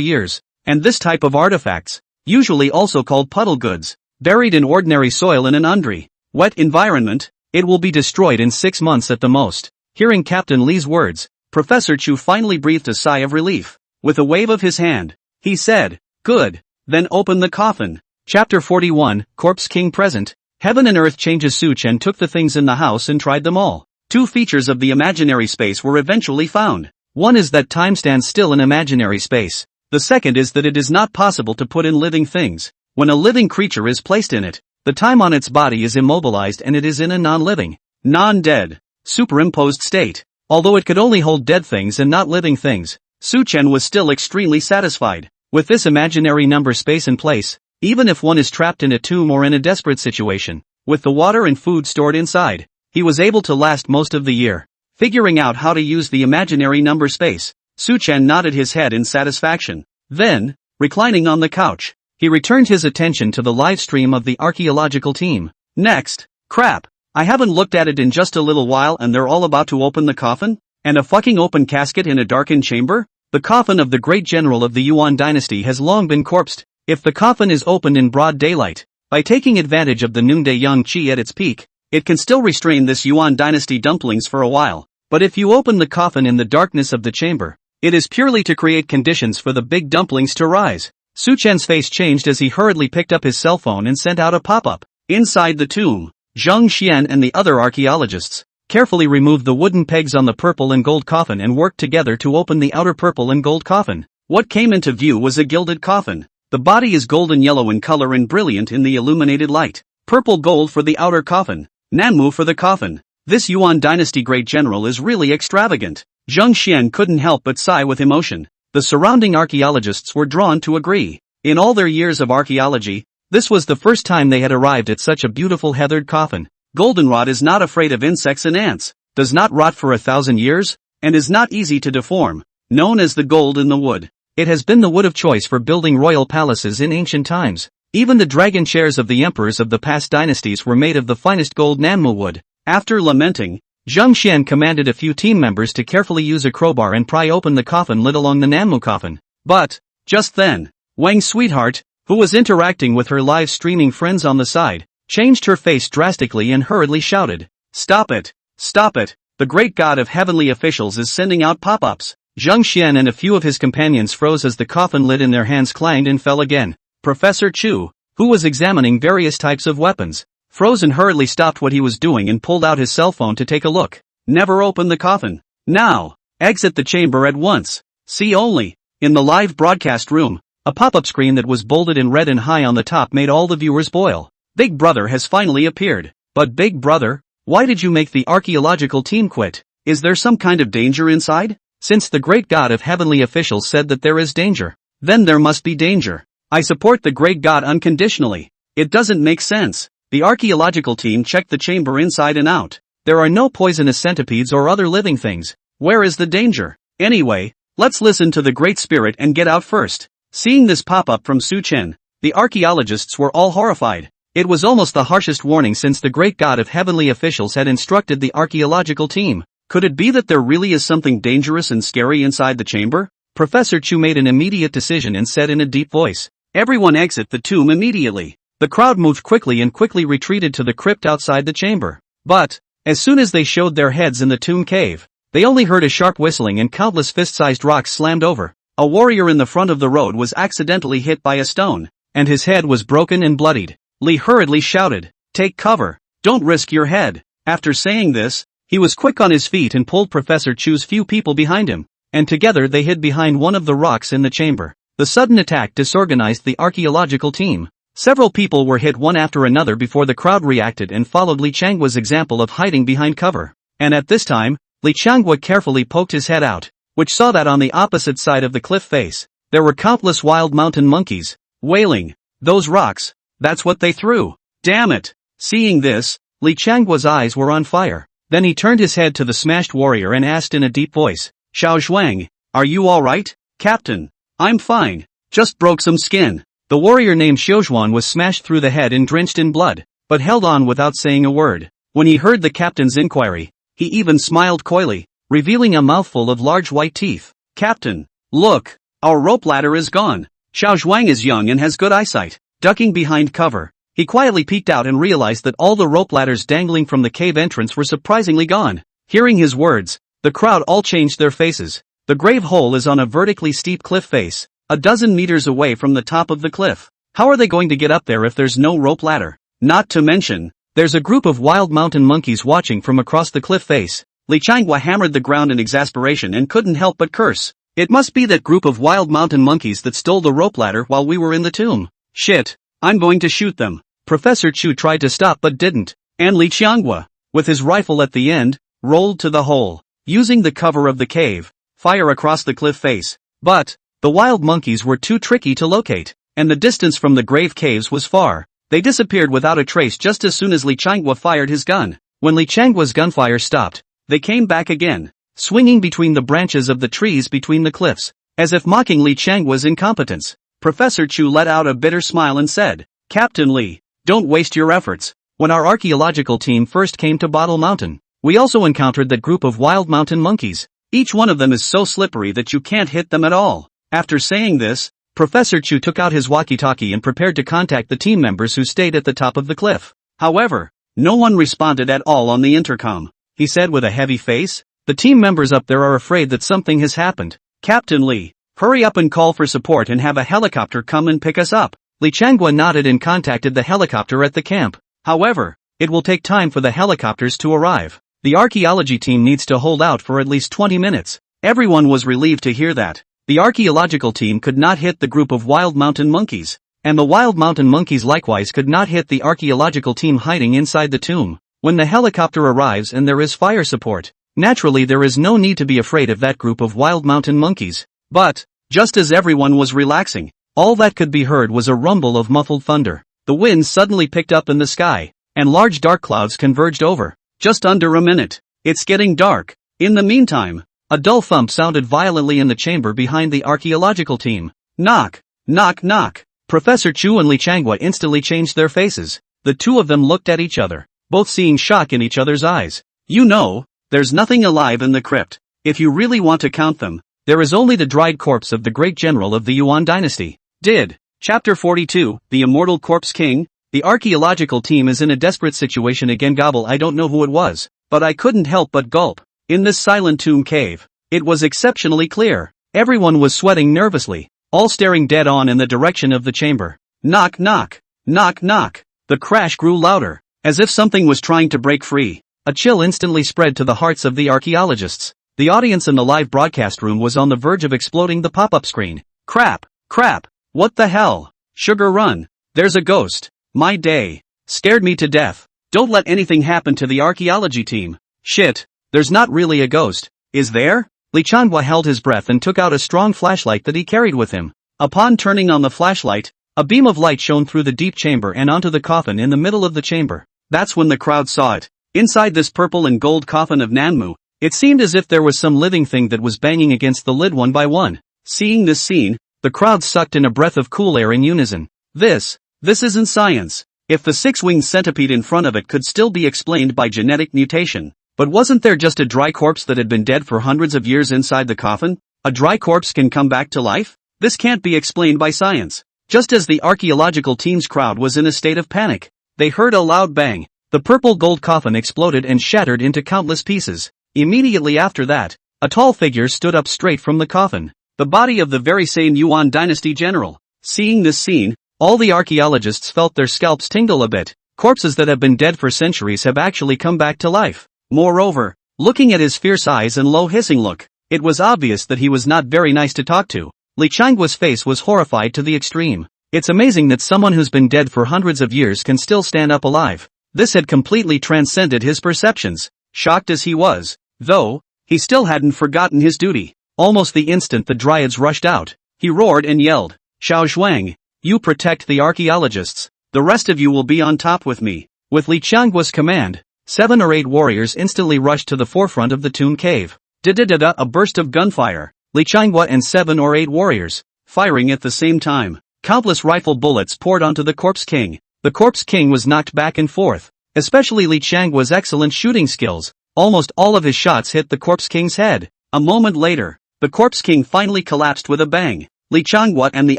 years. And this type of artifacts, usually also called puddle goods, buried in ordinary soil in an undry, wet environment, it will be destroyed in 6 months at the most. Hearing Captain Li's words, Professor Chu finally breathed a sigh of relief. With a wave of his hand, he said, "Good, then open the coffin." Chapter 41, Corpse King Present. Heaven and Earth Changes. Su Chen took the things in the house and tried them all. 2 features of the imaginary space were eventually found. One is that time stands still in imaginary space. The second is that it is not possible to put in living things. When a living creature is placed in it, the time on its body is immobilized and it is in a non-living, non-dead, superimposed state. Although it could only hold dead things and not living things, Su Chen was still extremely satisfied. With this imaginary number space in place, even if one is trapped in a tomb or in a desperate situation, with the water and food stored inside, he was able to last most of the year. Figuring out how to use the imaginary number space, Su Chen nodded his head in satisfaction. Then, reclining on the couch, he returned his attention to the live stream of the archaeological team. Next, crap, I haven't looked at it in just a little while and they're all about to open the coffin? And a fucking open casket in a darkened chamber? The coffin of the great general of the Yuan dynasty has long been corpsed. If the coffin is opened in broad daylight, by taking advantage of the noonday yang qi at its peak, it can still restrain this Yuan dynasty dumplings for a while. But if you open the coffin in the darkness of the chamber, it is purely to create conditions for the big dumplings to rise. Su Chen's face changed as he hurriedly picked up his cell phone and sent out a pop-up. Inside the tomb, Zheng Xian and the other archaeologists carefully removed the wooden pegs on the purple and gold coffin and worked together to open the outer purple and gold coffin. What came into view was a gilded coffin. The body is golden yellow in color and brilliant in the illuminated light. Purple gold for the outer coffin, Nanmu for the coffin. This Yuan dynasty great general is really extravagant. Zheng Xian couldn't help but sigh with emotion. The surrounding archaeologists were drawn to agree. In all their years of archaeology, this was the first time they had arrived at such a beautiful heathered coffin. Goldenrod is not afraid of insects and ants, does not rot for 1,000 years, and is not easy to deform. Known as the gold in the wood, it has been the wood of choice for building royal palaces in ancient times. Even the dragon chairs of the emperors of the past dynasties were made of the finest gold Nanmu wood. After lamenting, Zheng Xian commanded a few team members to carefully use a crowbar and pry open the coffin lid along the Nanmu coffin. But, just then, Wang's sweetheart, who was interacting with her live streaming friends on the side, changed her face drastically and hurriedly shouted, "Stop it! Stop it! The great god of heavenly officials is sending out pop-ups." Zhang Xian and a few of his companions froze as the coffin lid in their hands clanged and fell again. Professor Chu, who was examining various types of weapons, froze and hurriedly stopped what he was doing and pulled out his cell phone to take a look. "Never open the coffin. Now! Exit the chamber at once. See only." In the live broadcast room, a pop-up screen that was bolded in red and high on the top made all the viewers boil. Big Brother has finally appeared. But Big Brother, why did you make the archaeological team quit? Is there some kind of danger inside? Since the great god of heavenly officials said that there is danger, then there must be danger. I support the great god unconditionally. It doesn't make sense. The archaeological team checked the chamber inside and out. There are no poisonous centipedes or other living things. Where is the danger? Anyway, let's listen to the Great Spirit and get out first. Seeing this pop-up from Su Chen, the archaeologists were all horrified. It was almost the harshest warning since the great god of heavenly officials had instructed the archaeological team. Could it be that there really is something dangerous and scary inside the chamber? Professor Chu made an immediate decision and said in a deep voice, "Everyone exit the tomb immediately." The crowd moved quickly and quickly retreated to the crypt outside the chamber. But, as soon as they showed their heads in the tomb cave, they only heard a sharp whistling and countless fist-sized rocks slammed over. A warrior in the front of the road was accidentally hit by a stone, and his head was broken and bloodied. Li hurriedly shouted, "Take cover, don't risk your head." After saying this, he was quick on his feet and pulled Professor Chu's few people behind him, and together they hid behind one of the rocks in the chamber. The sudden attack disorganized the archaeological team. Several people were hit one after another before the crowd reacted and followed Li Changhua's example of hiding behind cover. And at this time, Li Changhua carefully poked his head out, which saw that on the opposite side of the cliff face, there were countless wild mountain monkeys, wailing. "Those rocks, that's what they threw. Damn it." Seeing this, Li Changhua's eyes were on fire. Then he turned his head to the smashed warrior and asked in a deep voice, "Xiao Zhuang, are you alright, Captain?" "I'm fine, just broke some skin." The warrior named Xiaozhuan was smashed through the head and drenched in blood, but held on without saying a word. When he heard the captain's inquiry, he even smiled coyly, revealing a mouthful of large white teeth. "Captain, look, our rope ladder is gone." Xiao Zhuang is young and has good eyesight. Ducking behind cover, he quietly peeked out and realized that all the rope ladders dangling from the cave entrance were surprisingly gone. Hearing his words, the crowd all changed their faces. The grave hole is on a vertically steep cliff face, a dozen meters away from the top of the cliff. How are they going to get up there if there's no rope ladder? Not to mention, there's a group of wild mountain monkeys watching from across the cliff face. Li Changhua hammered the ground in exasperation and couldn't help but curse. It must be that group of wild mountain monkeys that stole the rope ladder while we were in the tomb. Shit, I'm going to shoot them. Professor Chu tried to stop but didn't, and Li Changhua, with his rifle at the end, rolled to the hole, using the cover of the cave, fire across the cliff face. But, the wild monkeys were too tricky to locate, and the distance from the grave caves was far. They disappeared without a trace just as soon as Li Changhua fired his gun. When Li Changhua's gunfire stopped, they came back again, swinging between the branches of the trees between the cliffs, as if mocking Li Changhua's incompetence. Professor Chu let out a bitter smile and said, "Captain Li, don't waste your efforts. When our archaeological team first came to Bottle Mountain, we also encountered that group of wild mountain monkeys. Each one of them is so slippery that you can't hit them at all." After saying this, Professor Chu took out his walkie-talkie and prepared to contact the team members who stayed at the top of the cliff. However, no one responded at all on the intercom. He said with a heavy face, "The team members up there are afraid that something has happened. Captain Li, hurry up and call for support and have a helicopter come and pick us up." Li Changhua nodded and contacted the helicopter at the camp. However, it will take time for the helicopters to arrive. The archaeology team needs to hold out for at least 20 minutes. Everyone was relieved to hear that. The archaeological team could not hit the group of wild mountain monkeys, and the wild mountain monkeys likewise could not hit the archaeological team hiding inside the tomb. When the helicopter arrives and there is fire support, naturally there is no need to be afraid of that group of wild mountain monkeys. But, just as everyone was relaxing, all that could be heard was a rumble of muffled thunder. The wind suddenly picked up in the sky, and large dark clouds converged over. Just under a minute. It's getting dark. In the meantime, a dull thump sounded violently in the chamber behind the archaeological team. Knock, knock, knock. Professor Chu and Li Changhua instantly changed their faces. The two of them looked at each other, both seeing shock in each other's eyes. "You know, there's nothing alive in the crypt. If you really want to count them, there is only the dried corpse of the great general of the Yuan dynasty." Did Chapter 42, The Immortal Corpse King. The archaeological team is in a desperate situation again. Gobble, I don't know who it was, but I couldn't help but gulp. In this silent tomb cave, it was exceptionally clear. Everyone was sweating nervously, all staring dead on in the direction of the chamber. Knock knock, knock knock. The crash grew louder, as if something was trying to break free. A chill instantly spread to the hearts of the archaeologists. The audience in the live broadcast room was on the verge of exploding the pop-up screen. Crap, crap, what the hell? Sugar run, there's a ghost. My day. Scared me to death. Don't let anything happen to the archaeology team. Shit, there's not really a ghost, is there? Li Changhua held his breath and took out a strong flashlight that he carried with him. Upon turning on the flashlight, a beam of light shone through the deep chamber and onto the coffin in the middle of the chamber. That's when the crowd saw it. Inside this purple and gold coffin of Nanmu, it seemed as if there was some living thing that was banging against the lid one by one. Seeing this scene, the crowd sucked in a breath of cool air in unison. This isn't science. If the six-winged centipede in front of it could still be explained by genetic mutation. But wasn't there just a dry corpse that had been dead for hundreds of years inside the coffin? A dry corpse can come back to life? This can't be explained by science. Just as the archaeological team's crowd was in a state of panic, they heard a loud bang. The purple gold coffin exploded and shattered into countless pieces. Immediately after that, a tall figure stood up straight from the coffin. The body of the very same Yuan dynasty general. Seeing this scene, all the archaeologists felt their scalps tingle a bit. Corpses that have been dead for centuries have actually come back to life. Moreover, looking at his fierce eyes and low hissing look, it was obvious that he was not very nice to talk to. Li Changhua's face was horrified to the extreme. It's amazing that someone who's been dead for hundreds of years can still stand up alive. This had completely transcended his perceptions. Shocked as he was, though, he still hadn't forgotten his duty. Almost the instant the dryads rushed out, he roared and yelled, "Xiao Zhuang, you protect the archaeologists. The rest of you will be on top with me." With Li Changhua's command, 7 or 8 warriors instantly rushed to the forefront of the tomb cave. Da-da-da-da, a burst of gunfire. Li Changhua and 7 or 8 warriors, firing at the same time. Countless rifle bullets poured onto the Corpse King. The Corpse King was knocked back and forth, especially Li Changhua's excellent shooting skills. Almost all of his shots hit the Corpse King's head. A moment later, the Corpse King finally collapsed with a bang. Li Changhua and the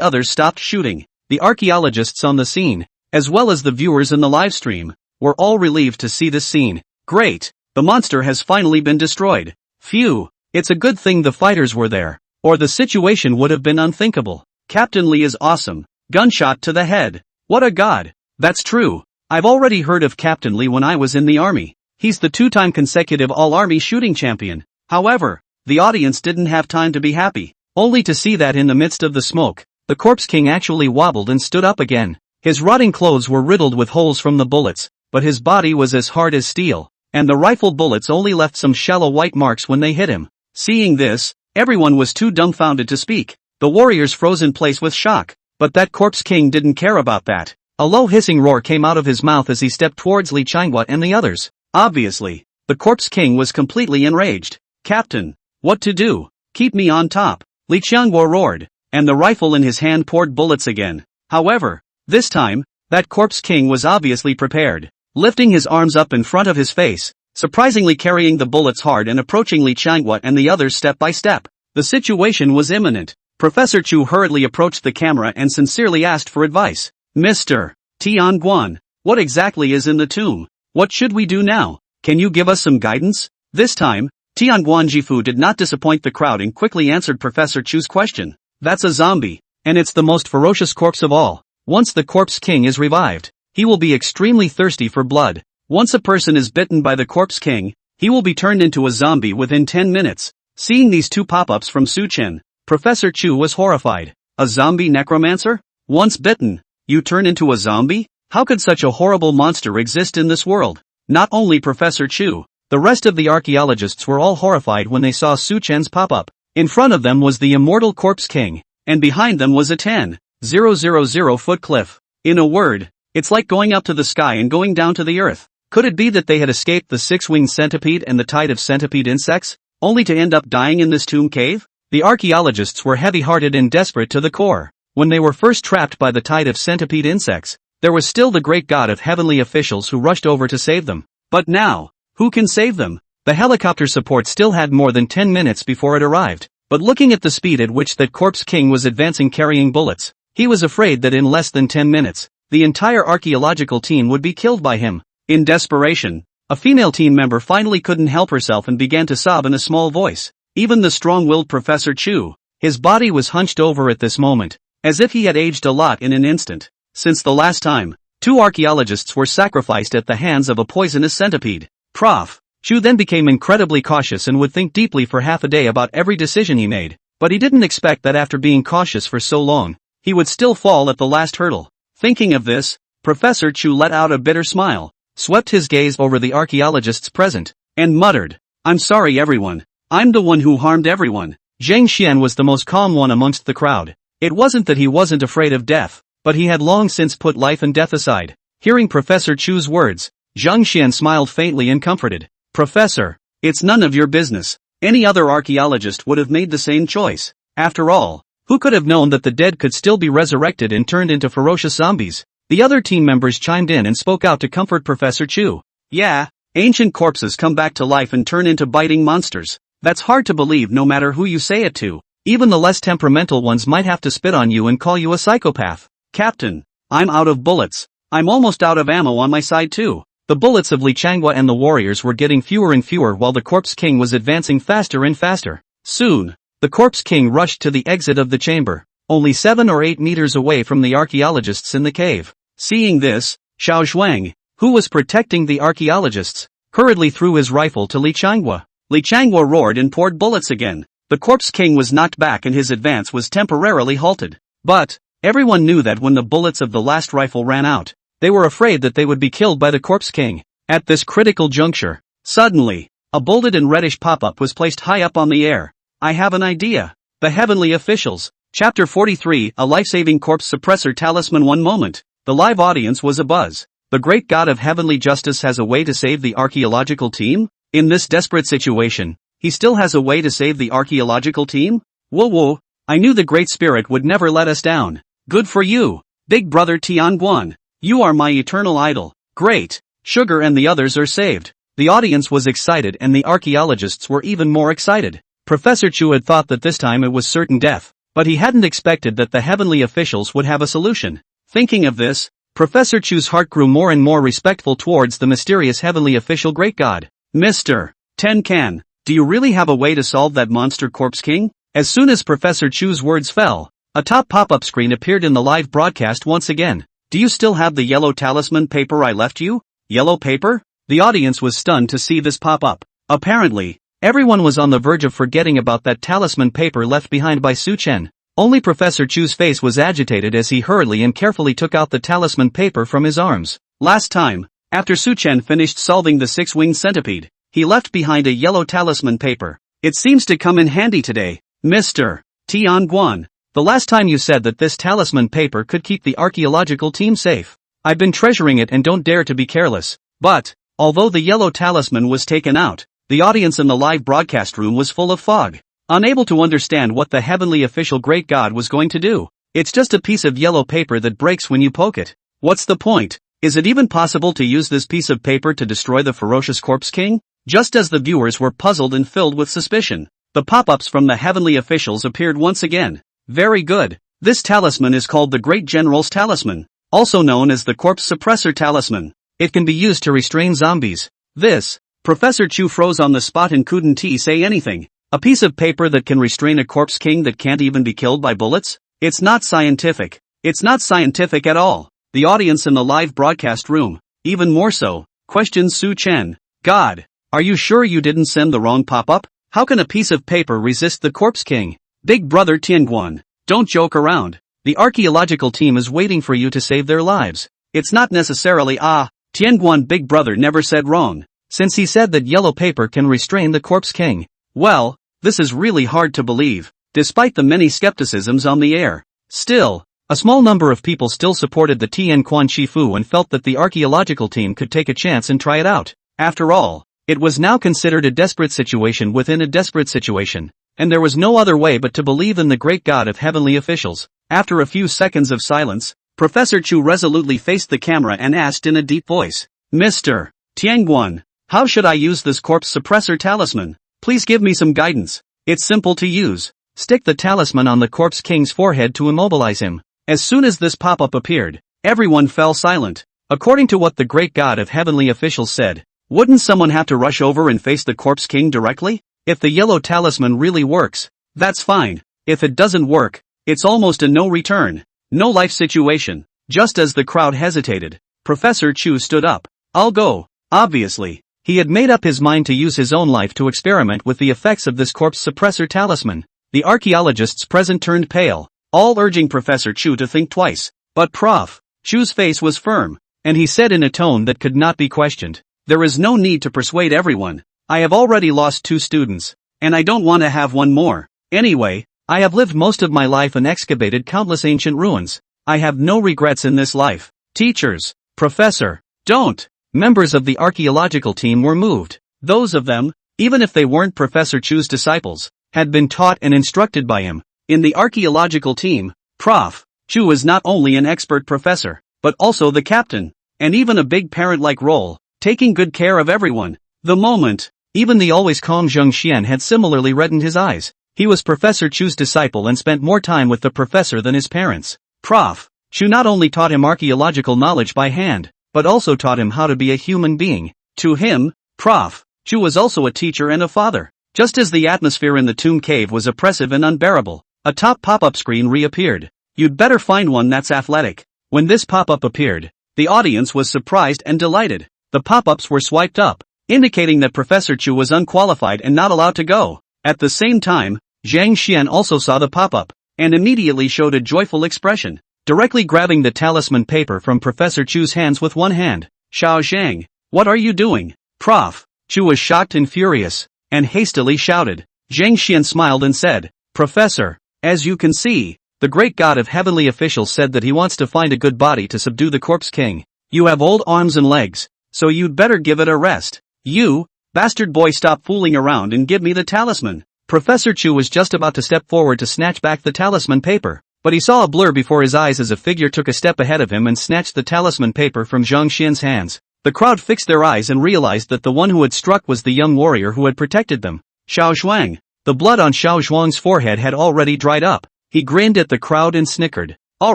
others stopped shooting. The archaeologists on the scene, as well as the viewers in the live stream, were all relieved to see this scene. Great! The monster has finally been destroyed. Phew! It's a good thing the fighters were there, or the situation would have been unthinkable. Captain Li is awesome. Gunshot to the head. What a god! That's true. I've already heard of Captain Li when I was in the army. He's the 2-time consecutive all-army shooting champion. However, the audience didn't have time to be happy, only to see that in the midst of the smoke, the Corpse King actually wobbled and stood up again. His rotting clothes were riddled with holes from the bullets, but his body was as hard as steel, and the rifle bullets only left some shallow white marks when they hit him. Seeing this, everyone was too dumbfounded to speak. The warriors froze in place with shock, but that Corpse King didn't care about that. A low hissing roar came out of his mouth as he stepped towards Li Changhua and the others. Obviously, the Corpse King was completely enraged. "Captain, what to do? Keep me on top," Li Changhua roared, and the rifle in his hand poured bullets again. However, this time, that Corpse King was obviously prepared. Lifting his arms up in front of his face, surprisingly carrying the bullets hard and approaching Li Changhua and the others step by step. The situation was imminent. Professor Chu hurriedly approached the camera and sincerely asked for advice. "Mr. Tianguan, what exactly is in the tomb? What should we do now? Can you give us some guidance?" This time, Tianguan Jifu did not disappoint the crowd and quickly answered Professor Chu's question. "That's a zombie, and it's the most ferocious corpse of all. Once the Corpse King is revived, he will be extremely thirsty for blood. Once a person is bitten by the Corpse King, he will be turned into a zombie within 10 minutes. Seeing these 2 pop-ups from Su Chen, Professor Chu was horrified. A zombie necromancer? Once bitten, you turn into a zombie? How could such a horrible monster exist in this world? Not only Professor Chu, the rest of the archaeologists were all horrified when they saw Su Chen's pop-up. In front of them was the immortal Corpse King, and behind them was a 10,000-foot cliff. In a word, it's like going up to the sky and going down to the earth. Could it be that they had escaped the 6-winged centipede and the tide of centipede insects, only to end up dying in this tomb cave? The archaeologists were heavy-hearted and desperate to the core. When they were first trapped by the tide of centipede insects, there was still the great god of heavenly officials who rushed over to save them. But now, who can save them? The helicopter support still had more than 10 minutes before it arrived. But looking at the speed at which that Corpse King was advancing carrying bullets, He was afraid that in less than 10 minutes, the entire archaeological team would be killed by him. In desperation, a female team member finally couldn't help herself and began to sob in a small voice. Even the strong-willed Professor Chu, his body was hunched over at this moment, as if he had aged a lot in an instant. Since the last time, 2 archaeologists were sacrificed at the hands of a poisonous centipede. Prof. Chu then became incredibly cautious and would think deeply for half a day about every decision he made, but he didn't expect that after being cautious for so long, he would still fall at the last hurdle. Thinking of this, Professor Chu let out a bitter smile, swept his gaze over the archaeologists present, and muttered, "I'm sorry everyone. I'm the one who harmed everyone." Zhang Xian was the most calm one amongst the crowd. It wasn't that he wasn't afraid of death, but he had long since put life and death aside. Hearing Professor Chu's words, Zhang Xian smiled faintly and comforted. "Professor, it's none of your business. Any other archaeologist would have made the same choice. After all, who could have known that the dead could still be resurrected and turned into ferocious zombies?" The other team members chimed in and spoke out to comfort Professor Chu. "Yeah, ancient corpses come back to life and turn into biting monsters. That's hard to believe no matter who you say it to. Even the less temperamental ones might have to spit on you and call you a psychopath." "Captain, I'm out of bullets. I'm almost out of ammo on my side too." The bullets of Li Changhua and the warriors were getting fewer and fewer while the Corpse King was advancing faster and faster. Soon, the Corpse King rushed to the exit of the chamber, only 7 or 8 meters away from the archaeologists in the cave. Seeing this, Xiao Zhuang, who was protecting the archaeologists, hurriedly threw his rifle to Li Changhua. Li Changhua roared and poured bullets again. The Corpse King was knocked back and his advance was temporarily halted. But everyone knew that when the bullets of the last rifle ran out, they were afraid that they would be killed by the Corpse King. At this critical juncture, suddenly, a bolded and reddish pop-up was placed high up on the air. "I have an idea. The Heavenly Officials." Chapter 43, A Life-Saving Corpse Suppressor Talisman. One moment, the live audience was abuzz. The great god of heavenly justice has a way to save the archaeological team? In this desperate situation, he still has a way to save the archaeological team? Whoa, I knew the Great Spirit would never let us down. Good for you, Big Brother Tianguan. You are my eternal idol. Great, Sugar and the others are saved. The audience was excited and the archaeologists were even more excited. Professor Chu had thought that this time it was certain death, but he hadn't expected that the heavenly officials would have a solution. Thinking of this, Professor Chu's heart grew more and more respectful towards the mysterious heavenly official great god. "Mr. Tenkan, do you really have a way to solve that monster Corpse King?" As soon as Professor Chu's words fell, a top pop-up screen appeared in the live broadcast once again. "Do you still have the yellow talisman paper I left you?" Yellow paper? The audience was stunned to see this pop up. Apparently, everyone was on the verge of forgetting about that talisman paper left behind by Su Chen. Only Professor Chu's face was agitated as he hurriedly and carefully took out the talisman paper from his arms. Last time, after Su Chen finished solving the 6-winged centipede, he left behind a yellow talisman paper. It seems to come in handy today. Mr. Tianguan, the last time you said that this talisman paper could keep the archaeological team safe. I've been treasuring it and don't dare to be careless. But, although the yellow talisman was taken out, the audience in the live broadcast room was full of fog, unable to understand what the heavenly official great god was going to do. It's just a piece of yellow paper that breaks when you poke it. What's the point? Is it even possible to use this piece of paper to destroy the ferocious Corpse King? Just as the viewers were puzzled and filled with suspicion, the pop-ups from the heavenly officials appeared once again. Very good. This talisman is called the Great General's Talisman, also known as the Corpse Suppressor Talisman. It can be used to restrain zombies. This, Professor Chu froze on the spot and couldn't say anything. A piece of paper that can restrain a Corpse King that can't even be killed by bullets? It's not scientific. It's not scientific at all. The audience in the live broadcast room, even more so, questioned Su Chen. God, are you sure you didn't send the wrong pop-up? How can a piece of paper resist the Corpse King? Big Brother Tianguan, don't joke around. The archaeological team is waiting for you to save their lives. It's not necessarily Tianguan Big Brother never said wrong, since he said that yellow paper can restrain the Corpse King. Well, this is really hard to believe, despite the many skepticisms on the air. Still, a small number of people still supported the Tianquan Shifu and felt that the archaeological team could take a chance and try it out. After all, it was now considered a desperate situation within a desperate situation, and there was no other way but to believe in the great god of heavenly officials. After a few seconds of silence, Professor Chu resolutely faced the camera and asked in a deep voice, "Mr. Tianguan, how should I use this corpse suppressor talisman? Please give me some guidance." It's simple to use. Stick the talisman on the Corpse King's forehead to immobilize him. As soon as this pop-up appeared, everyone fell silent. According to what the great god of heavenly officials said, wouldn't someone have to rush over and face the corpse king directly? If the yellow talisman really works, that's fine. If it doesn't work, it's almost a no return, no life situation. Just as the crowd hesitated, Professor Chu stood up. I'll go. Obviously, he had made up his mind to use his own life to experiment with the effects of this corpse suppressor talisman. The archaeologists present turned pale, all urging Professor Chu to think twice. But Prof. Chu's face was firm, and he said in a tone that could not be questioned, "There is no need to persuade everyone. I have already lost 2 students, and I don't want to have one more. Anyway, I have lived most of my life and excavated countless ancient ruins. I have no regrets in this life." Teachers, Professor, don't. Members of the archaeological team were moved. Those of them, even if they weren't Professor Chu's disciples, had been taught and instructed by him. In the archaeological team, Prof. Chu was not only an expert professor, but also the captain, and even a big parent-like role, taking good care of everyone. The moment, even the always calm Zheng Xian had similarly reddened his eyes. He was Professor Chu's disciple and spent more time with the professor than his parents. Prof. Chu not only taught him archaeological knowledge by hand, but also taught him how to be a human being. To him, Prof. Chu was also a teacher and a father. Just as the atmosphere in the tomb cave was oppressive and unbearable, a top pop-up screen reappeared. You'd better find one that's athletic. When this pop-up appeared, the audience was surprised and delighted. The pop-ups were swiped up, indicating that Professor Chu was unqualified and not allowed to go. At the same time, Zhang Xian also saw the pop-up, and immediately showed a joyful expression, directly grabbing the talisman paper from Professor Chu's hands with one hand. "Xiao Zhang, what are you doing?" Prof. Chu was shocked and furious, and hastily shouted. Zhang Xian smiled and said, "Professor, as you can see, the great god of heavenly officials said that he wants to find a good body to subdue the corpse king. You have old arms and legs, so you'd better give it a rest. You, bastard boy, stop fooling around and give me the talisman." Professor Chu was just about to step forward to snatch back the talisman paper, but he saw a blur before his eyes as a figure took a step ahead of him and snatched the talisman paper from Zhang Xian's hands. The crowd fixed their eyes and realized that the one who had struck was the young warrior who had protected them, Xiao Zhuang. The blood on Xiao Zhuang's forehead had already dried up. He grinned at the crowd and snickered. "All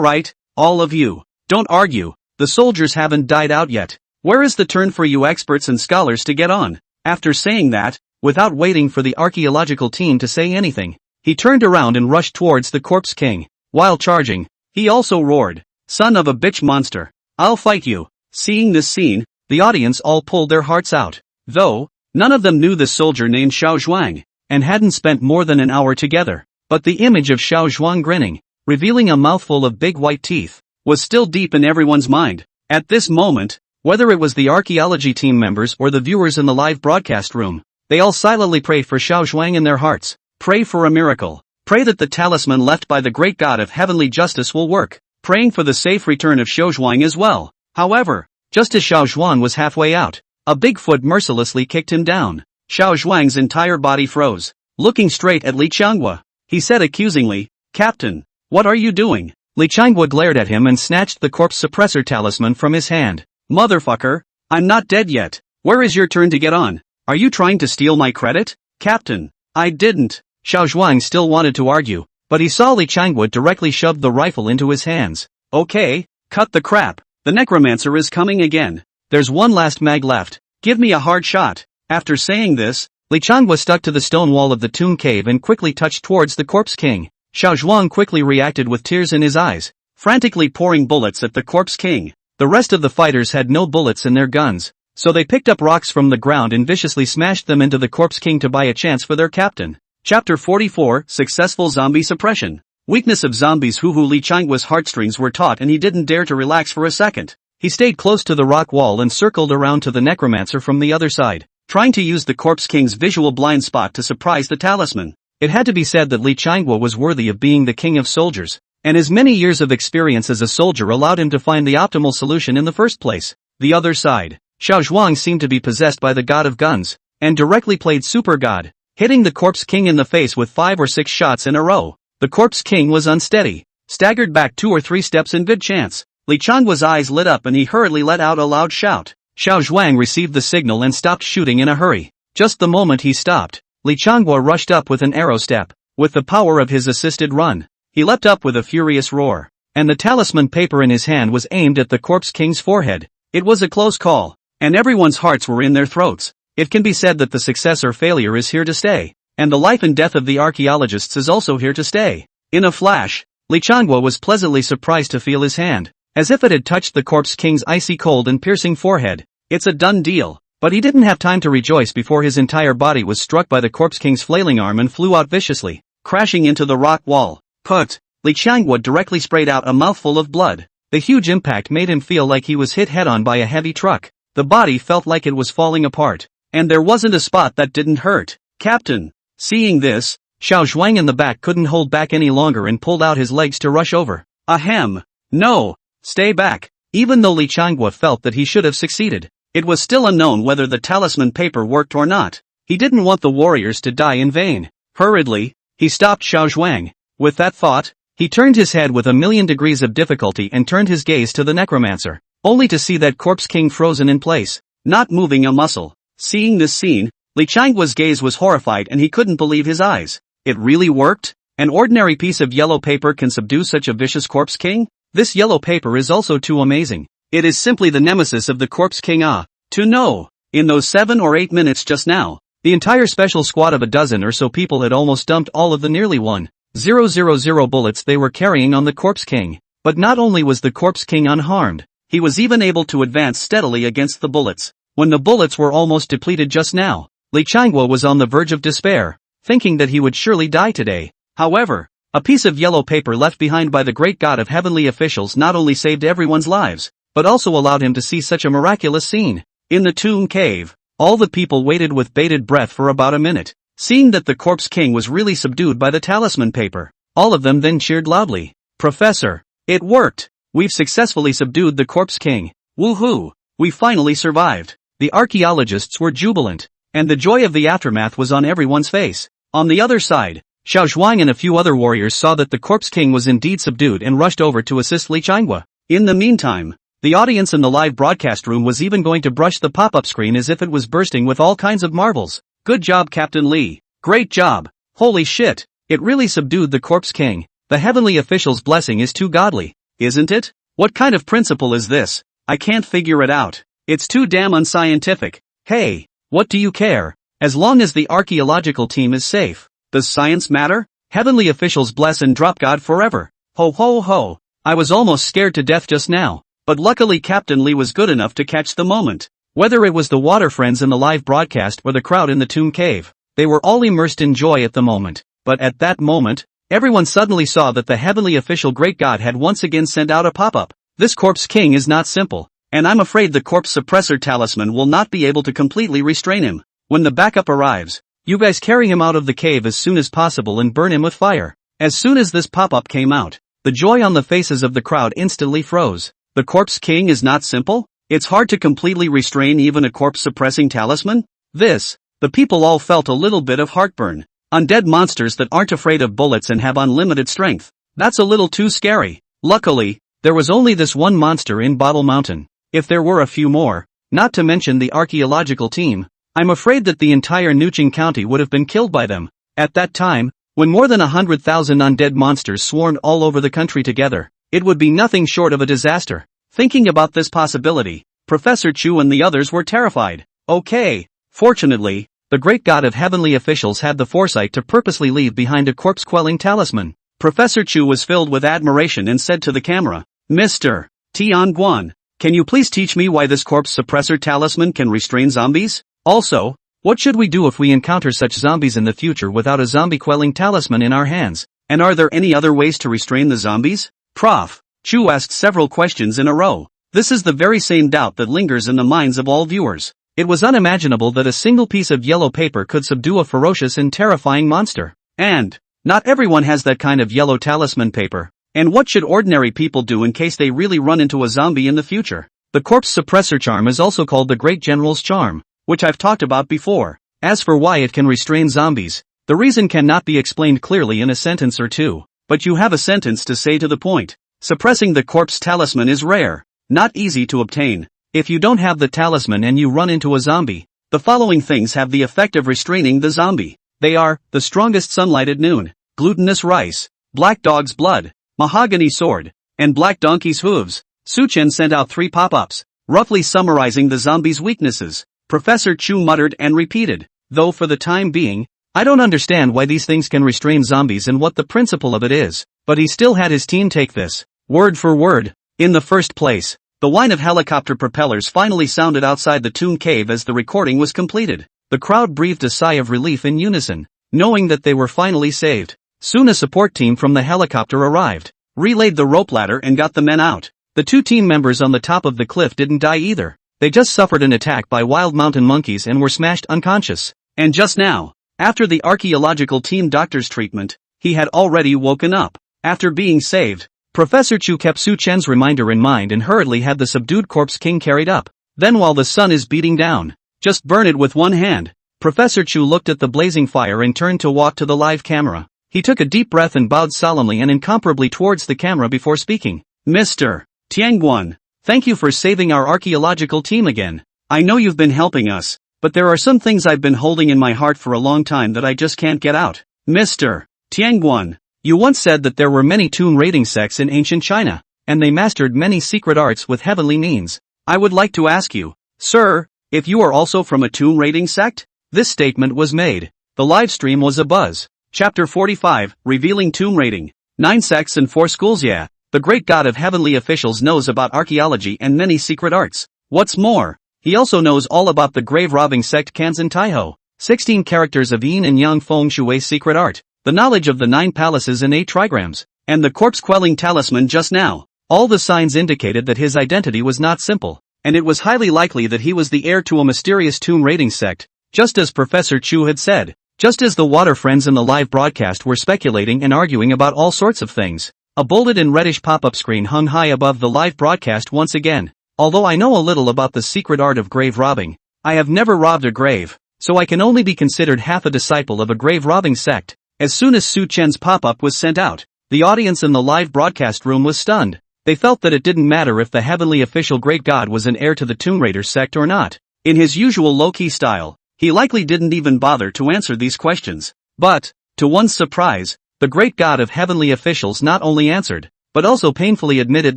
right, all of you, don't argue. The soldiers haven't died out yet. Where is the turn for you experts and scholars to get on?" After saying that, without waiting for the archaeological team to say anything, he turned around and rushed towards the corpse king. While charging, he also roared, "Son of a bitch monster, I'll fight you." Seeing this scene, the audience all pulled their hearts out. Though, none of them knew the soldier named Xiao Zhuang, and hadn't spent more than an hour together. But the image of Xiao Zhuang grinning, revealing a mouthful of big white teeth, was still deep in everyone's mind. At this moment, whether it was the archaeology team members or the viewers in the live broadcast room, they all silently prayed for Xiao Zhuang in their hearts. Pray for a miracle. Pray that the talisman left by the great god of heavenly justice will work. Praying for the safe return of Xiao Zhuang as well. However, just as Xiao Zhuang was halfway out, a big foot mercilessly kicked him down. Xiao Zhuang's entire body froze. Looking straight at Li Changhua, he said accusingly, "Captain, what are you doing?" Li Changhua glared at him and snatched the corpse suppressor talisman from his hand. "Motherfucker, I'm not dead yet. Where is your turn to get on? Are you trying to steal my credit?" "Captain, I didn't." Xiao Zhuang still wanted to argue, but he saw Li Changhua directly shove the rifle into his hands. "Okay, cut the crap. The necromancer is coming again. There's one last mag left. Give me a hard shot." After saying this, Li Changhua stuck to the stone wall of the tomb cave and quickly touched towards the corpse king. Xiao Zhuang quickly reacted with tears in his eyes, frantically pouring bullets at the corpse king. The rest of the fighters had no bullets in their guns, so they picked up rocks from the ground and viciously smashed them into the corpse king to buy a chance for their captain. Chapter 44, Successful Zombie Suppression. Weakness of zombies. Li Changhua's heartstrings were taut and he didn't dare to relax for a second. He stayed close to the rock wall and circled around to the necromancer from the other side, trying to use the corpse king's visual blind spot to surprise the talisman. It had to be said that Li Changhua was worthy of being the king of soldiers, and his many years of experience as a soldier allowed him to find the optimal solution in the first place. The other side, Xiao Zhuang seemed to be possessed by the god of guns, and directly played super god, hitting the corpse king in the face with 5 or 6 shots in a row. The corpse king was unsteady, staggered back 2 or 3 steps in mid-chance. Li Changhua's eyes lit up and he hurriedly let out a loud shout. Xiao Zhuang received the signal and stopped shooting in a hurry. Just the moment he stopped, Li Changhua rushed up with an arrow step. With the power of his assisted run, he leapt up with a furious roar. and the talisman paper in his hand was aimed at the Corpse King's forehead. It was a close call, and everyone's hearts were in their throats. It can be said that the success or failure is here to stay, and the life and death of the archaeologists is also here to stay. In a flash, Li Changguo was pleasantly surprised to feel his hand, as if it had touched the Corpse King's icy cold and piercing forehead. It's a done deal. But he didn't have time to rejoice before his entire body was struck by the Corpse King's flailing arm and flew out viciously, crashing into the rock wall. Put! Li Changguo directly sprayed out a mouthful of blood. The huge impact made him feel like he was hit head-on by a heavy truck. The body felt like it was falling apart. And there wasn't a spot that didn't hurt. Captain! Seeing this, Xiao Zhuang in the back couldn't hold back any longer and pulled out his legs to rush over. Ahem! No! Stay back! Even though Li Changguo felt that he should have succeeded, it was still unknown whether the talisman paper worked or not. He didn't want the warriors to die in vain. Hurriedly, he stopped Xiao Zhuang. With that thought, he turned his head with a million degrees of difficulty and turned his gaze to the necromancer, only to see that Corpse King frozen in place, not moving a muscle. Seeing this scene, Li Changguo's gaze was horrified and he couldn't believe his eyes. It really worked? An ordinary piece of yellow paper can subdue such a vicious Corpse King? This yellow paper is also too amazing. It is simply the nemesis of the Corpse King. To know, in those 7 or 8 minutes just now, the entire special squad of a dozen or so people had almost dumped all of the nearly 1,000 bullets they were carrying on the Corpse King. But not only was the Corpse King unharmed, he was even able to advance steadily against the bullets. When the bullets were almost depleted just now, Li Changguo was on the verge of despair, thinking that he would surely die today. However, a piece of yellow paper left behind by the great god of heavenly officials not only saved everyone's lives, but also allowed him to see such a miraculous scene. In the tomb cave, all the people waited with bated breath for about a minute, seeing that the Corpse King was really subdued by the talisman paper. All of them then cheered loudly. Professor, it worked! We've successfully subdued the Corpse King. Woohoo! We finally survived. The archaeologists were jubilant, and the joy of the aftermath was on everyone's face. On the other side, Xiao Zhuang and a few other warriors saw that the Corpse King was indeed subdued and rushed over to assist Li Changguo. In the meantime, the audience in the live broadcast room was even going to brush the pop-up screen as if it was bursting with all kinds of marbles. Good job, Captain Li. Great job. Holy shit. It really subdued the Corpse King. The heavenly official's blessing is too godly, isn't it? What kind of principle is this? I can't figure it out. It's too damn unscientific. Hey, what do you care? As long as the archaeological team is safe. Does science matter? Heavenly officials bless and drop God forever. Ho ho ho. I was almost scared to death just now. But luckily Captain Li was good enough to catch the moment. Whether it was the water friends in the live broadcast or the crowd in the tomb cave, they were all immersed in joy at the moment. But at that moment, everyone suddenly saw that the heavenly official great god had once again sent out a pop-up. This Corpse King is not simple, and I'm afraid the corpse suppressor talisman will not be able to completely restrain him. When the backup arrives, you guys carry him out of the cave as soon as possible and burn him with fire. As soon as this pop-up came out, the joy on the faces of the crowd instantly froze. The Corpse King is not simple? It's hard to completely restrain even a corpse-suppressing talisman? The people all felt a little bit of heartburn. Undead monsters that aren't afraid of bullets and have unlimited strength. That's a little too scary. Luckily, there was only this one monster in Bottle Mountain. If there were a few more, not to mention the archaeological team, I'm afraid that the entire Nuqing County would have been killed by them. At that time, when more than 100,000 undead monsters swarmed all over the country together, it would be nothing short of a disaster. Thinking about this possibility, Professor Chu and the others were terrified. Okay. Fortunately, the great god of heavenly officials had the foresight to purposely leave behind a corpse-quelling talisman. Professor Chu was filled with admiration and said to the camera, Mr. Tianguan, can you please teach me why this corpse suppressor talisman can restrain zombies? Also, what should we do if we encounter such zombies in the future without a zombie-quelling talisman in our hands? And are there any other ways to restrain the zombies? Prof. Chu asked several questions in a row. This is the very same doubt that lingers in the minds of all viewers. It was unimaginable that a single piece of yellow paper could subdue a ferocious and terrifying monster. And not everyone has that kind of yellow talisman paper. And what should ordinary people do in case they really run into a zombie in the future? The corpse suppressor charm is also called the Great General's Charm, which I've talked about before. As for why it can restrain zombies, the reason cannot be explained clearly in a sentence or two, but you have a sentence to say to the point. Suppressing the corpse talisman is rare, not easy to obtain. If you don't have the talisman and you run into a zombie, the following things have the effect of restraining the zombie. They are, the strongest sunlight at noon, glutinous rice, black dog's blood, mahogany sword, and black donkey's hooves. Su-chen sent out 3 pop-ups, roughly summarizing the zombies' weaknesses. Professor Chu muttered and repeated, though for the time being, I don't understand why these things can restrain zombies and what the principle of it is, but he still had his team take this, word for word. In the first place, the whine of helicopter propellers finally sounded outside the tomb cave as the recording was completed. The crowd breathed a sigh of relief in unison, knowing that they were finally saved. Soon a support team from the helicopter arrived, relayed the rope ladder and got the men out. The 2 team members on the top of the cliff didn't die either. They just suffered an attack by wild mountain monkeys and were smashed unconscious. And just now, after the archaeological team doctor's treatment, he had already woken up. After being saved, Professor Chu kept Su-chen's reminder in mind and hurriedly had the subdued corpse king carried up. Then while the sun is beating down, just burn it with one hand. Professor Chu looked at the blazing fire and turned to walk to the live camera. He took a deep breath and bowed solemnly and incomparably towards the camera before speaking. Mr. Tianguan, thank you for saving our archaeological team again. I know you've been helping us, but there are some things I've been holding in my heart for a long time that I just can't get out. Mr. Tianguan, you once said that there were many tomb raiding sects in ancient China, and they mastered many secret arts with heavenly means. I would like to ask you, sir, if you are also from a tomb raiding sect? This statement was made. The live stream was abuzz. Chapter 45, Revealing Tomb Raiding. 9 sects and 4 schools. Yeah. The great god of heavenly officials knows about archaeology and many secret arts. What's more, he also knows all about the grave-robbing sect Kanzan Taiho, 16 characters of yin and yang feng shui's secret art, the knowledge of the 9 palaces and 8 trigrams, and the corpse-quelling talisman just now. All the signs indicated that his identity was not simple, and it was highly likely that he was the heir to a mysterious tomb raiding sect, just as Professor Chu had said. Just as the water friends in the live broadcast were speculating and arguing about all sorts of things. A bolded and reddish pop-up screen hung high above the live broadcast once again. Although I know a little about the secret art of grave robbing, I have never robbed a grave, so I can only be considered half a disciple of a grave robbing sect. As soon as Su-chen's pop-up was sent out, the audience in the live broadcast room was stunned. They felt that it didn't matter if the heavenly official great god was an heir to the Tomb Raider sect or not. In his usual low-key style, he likely didn't even bother to answer these questions. But, to one's surprise, the great god of heavenly officials not only answered, but also painfully admitted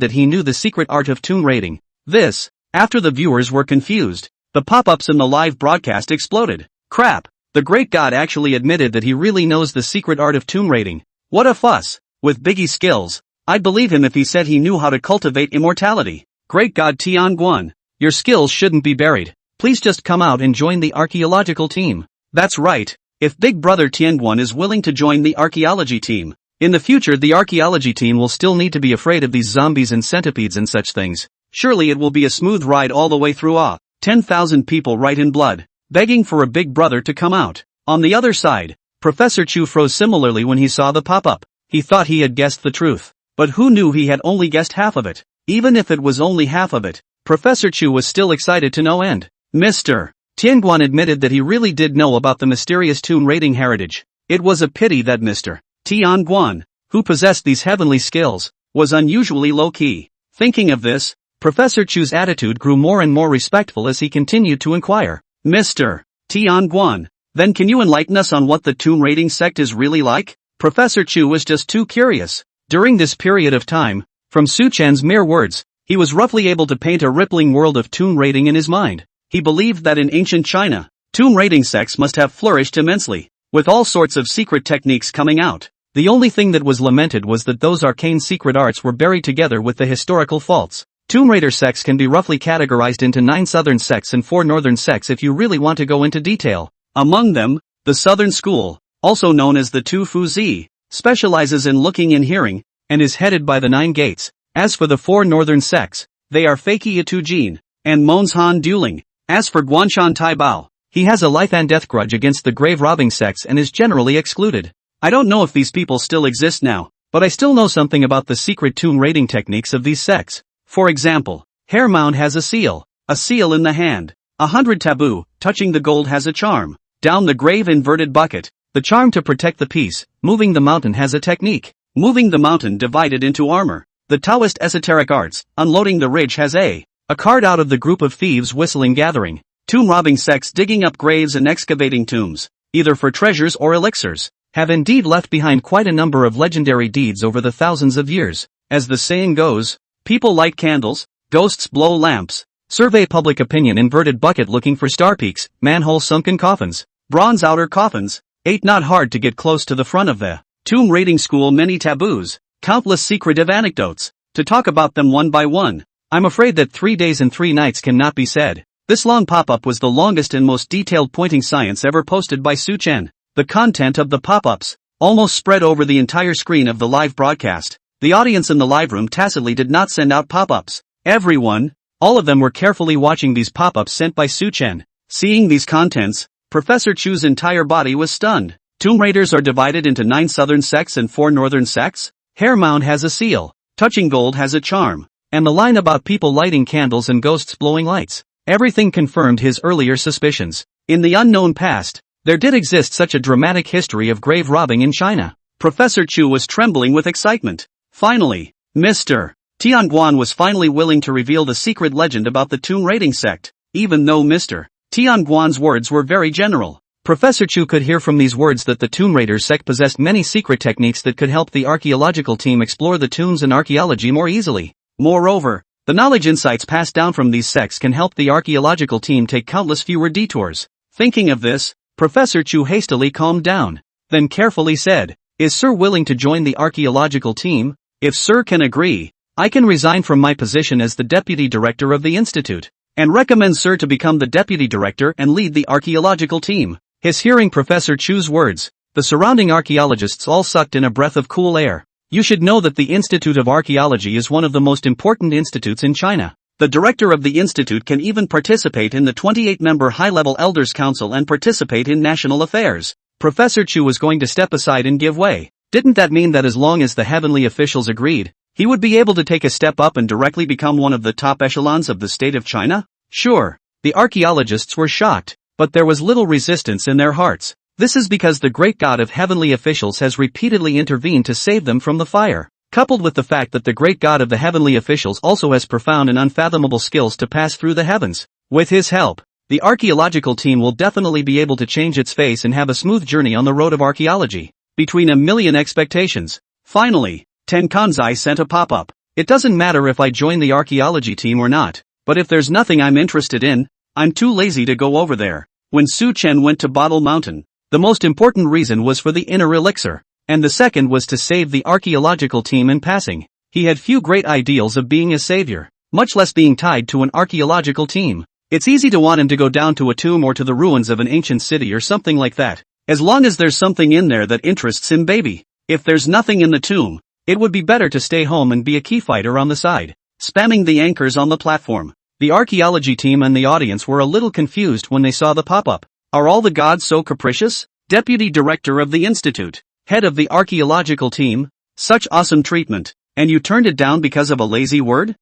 that he knew the secret art of tomb raiding. This, after the viewers were confused. The pop-ups in the live broadcast exploded. Crap, the great god actually admitted that he really knows the secret art of tomb raiding. What a fuss. With Biggie's skills, I'd believe him if he said he knew how to cultivate immortality. Great god Tianguan, your skills shouldn't be buried. Please just come out and join the archaeological team. That's right. If Big Brother Tianguan is willing to join the archaeology team, in the future the archaeology team will still need to be afraid of these zombies and centipedes and such things. Surely it will be a smooth ride all the way through. 10,000 people right in blood, begging for a Big Brother to come out. On the other side, Professor Chu froze similarly when he saw the pop-up. He thought he had guessed the truth, but who knew he had only guessed half of it? Even if it was only half of it, Professor Chu was still excited to no end. Mr. Tianguan admitted that he really did know about the mysterious tomb raiding heritage. It was a pity that Mr. Tianguan, who possessed these heavenly skills, was unusually low-key. Thinking of this, Professor Chu's attitude grew more and more respectful as he continued to inquire. Mr. Tianguan, then can you enlighten us on what the tomb raiding sect is really like? Professor Chu was just too curious. During this period of time, from Su-chen's mere words, he was roughly able to paint a rippling world of tomb raiding in his mind. He believed that in ancient China, tomb raiding sects must have flourished immensely, with all sorts of secret techniques coming out. The only thing that was lamented was that those arcane secret arts were buried together with the historical faults. Tomb Raider sects can be roughly categorized into 9 southern sects and 4 northern sects if you really want to go into detail. Among them, the southern school, also known as the Tu Fu Zi, specializes in looking and hearing, and is headed by the 9 gates. As for the 4 northern sects, they are Fakey Tujin, and Monshan Dueling. As for Guanshan Taibao, he has a life and death grudge against the grave-robbing sects and is generally excluded. I don't know if these people still exist now, but I still know something about the secret tomb raiding techniques of these sects. For example, Hair Mound has a seal in the hand. 100 taboo, touching the gold has a charm. Down the grave inverted bucket, the charm to protect the peace. Moving the mountain has a technique. Moving the mountain divided into armor. The Taoist esoteric arts, unloading the ridge has a card out of the group of thieves whistling gathering. Tomb robbing sects digging up graves and excavating tombs, either for treasures or elixirs, have indeed left behind quite a number of legendary deeds over the thousands of years. As the saying goes, people light candles, ghosts blow lamps. Survey public opinion. Inverted bucket looking for star peaks, manhole sunken coffins, bronze outer coffins. 8. Not hard to get close to the front of the tomb raiding school. Many taboos, countless secretive anecdotes. To talk about them one by one, I'm afraid that 3 days and 3 nights cannot be said. This long pop-up was the longest and most detailed pointing science ever posted by Su Chen. The content of the pop-ups almost spread over the entire screen of the live broadcast. The audience in the live room tacitly did not send out pop-ups. Everyone, all of them were carefully watching these pop-ups sent by Su Chen. Seeing these contents, Professor Chu's entire body was stunned. Tomb Raiders are divided into 9 southern sects and 4 northern sects. Hair Mound has a seal. Touching Gold has a charm. And the line about people lighting candles and ghosts blowing lights. Everything confirmed his earlier suspicions. In the unknown past, there did exist such a dramatic history of grave robbing in China. Professor Chu was trembling with excitement. Finally, Mr. Tianguan was finally willing to reveal the secret legend about the tomb raiding sect, even though Mr. Tianguan's words were very general. Professor Chu could hear from these words that the tomb raiders sect possessed many secret techniques that could help the archaeological team explore the tombs and archaeology more easily. Moreover, the knowledge insights passed down from these sects can help the archaeological team take countless fewer detours. Thinking of this, Professor Chu hastily calmed down, then carefully said, "Is Sir willing to join the archaeological team? If Sir can agree, I can resign from my position as the deputy director of the institute, and recommend Sir to become the deputy director and lead the archaeological team." Hearing Professor Chu's words, the surrounding archaeologists all sucked in a breath of cool air. You should know that the Institute of Archaeology is one of the most important institutes in China. The director of the institute can even participate in the 28-member high-level elders council and participate in national affairs. Professor Chu was going to step aside and give way. Didn't that mean that as long as the heavenly officials agreed, he would be able to take a step up and directly become one of the top echelons of the state of China? Sure, the archaeologists were shocked, but there was little resistance in their hearts. This is because the great god of heavenly officials has repeatedly intervened to save them from the fire, coupled with the fact that the great god of the heavenly officials also has profound and unfathomable skills to pass through the heavens. With his help, the archaeological team will definitely be able to change its face and have a smooth journey on the road of archaeology. Between a million expectations. Finally, Ten Kanzai sent a pop-up. It doesn't matter if I join the archaeology team or not, but if there's nothing I'm interested in, I'm too lazy to go over there. When Su Chen went to Bottle Mountain, the most important reason was for the inner elixir, and the second was to save the archaeological team in passing. He had few great ideals of being a savior, much less being tied to an archaeological team. It's easy to want him to go down to a tomb or to the ruins of an ancient city or something like that, as long as there's something in there that interests him, baby. If there's nothing in the tomb, it would be better to stay home and be a key fighter on the side, spamming the anchors on the platform. The archaeology team and the audience were a little confused when they saw the pop-up. Are all the gods so capricious? Deputy director of the institute, head of the archaeological team, such awesome treatment, and you turned it down because of a lazy word?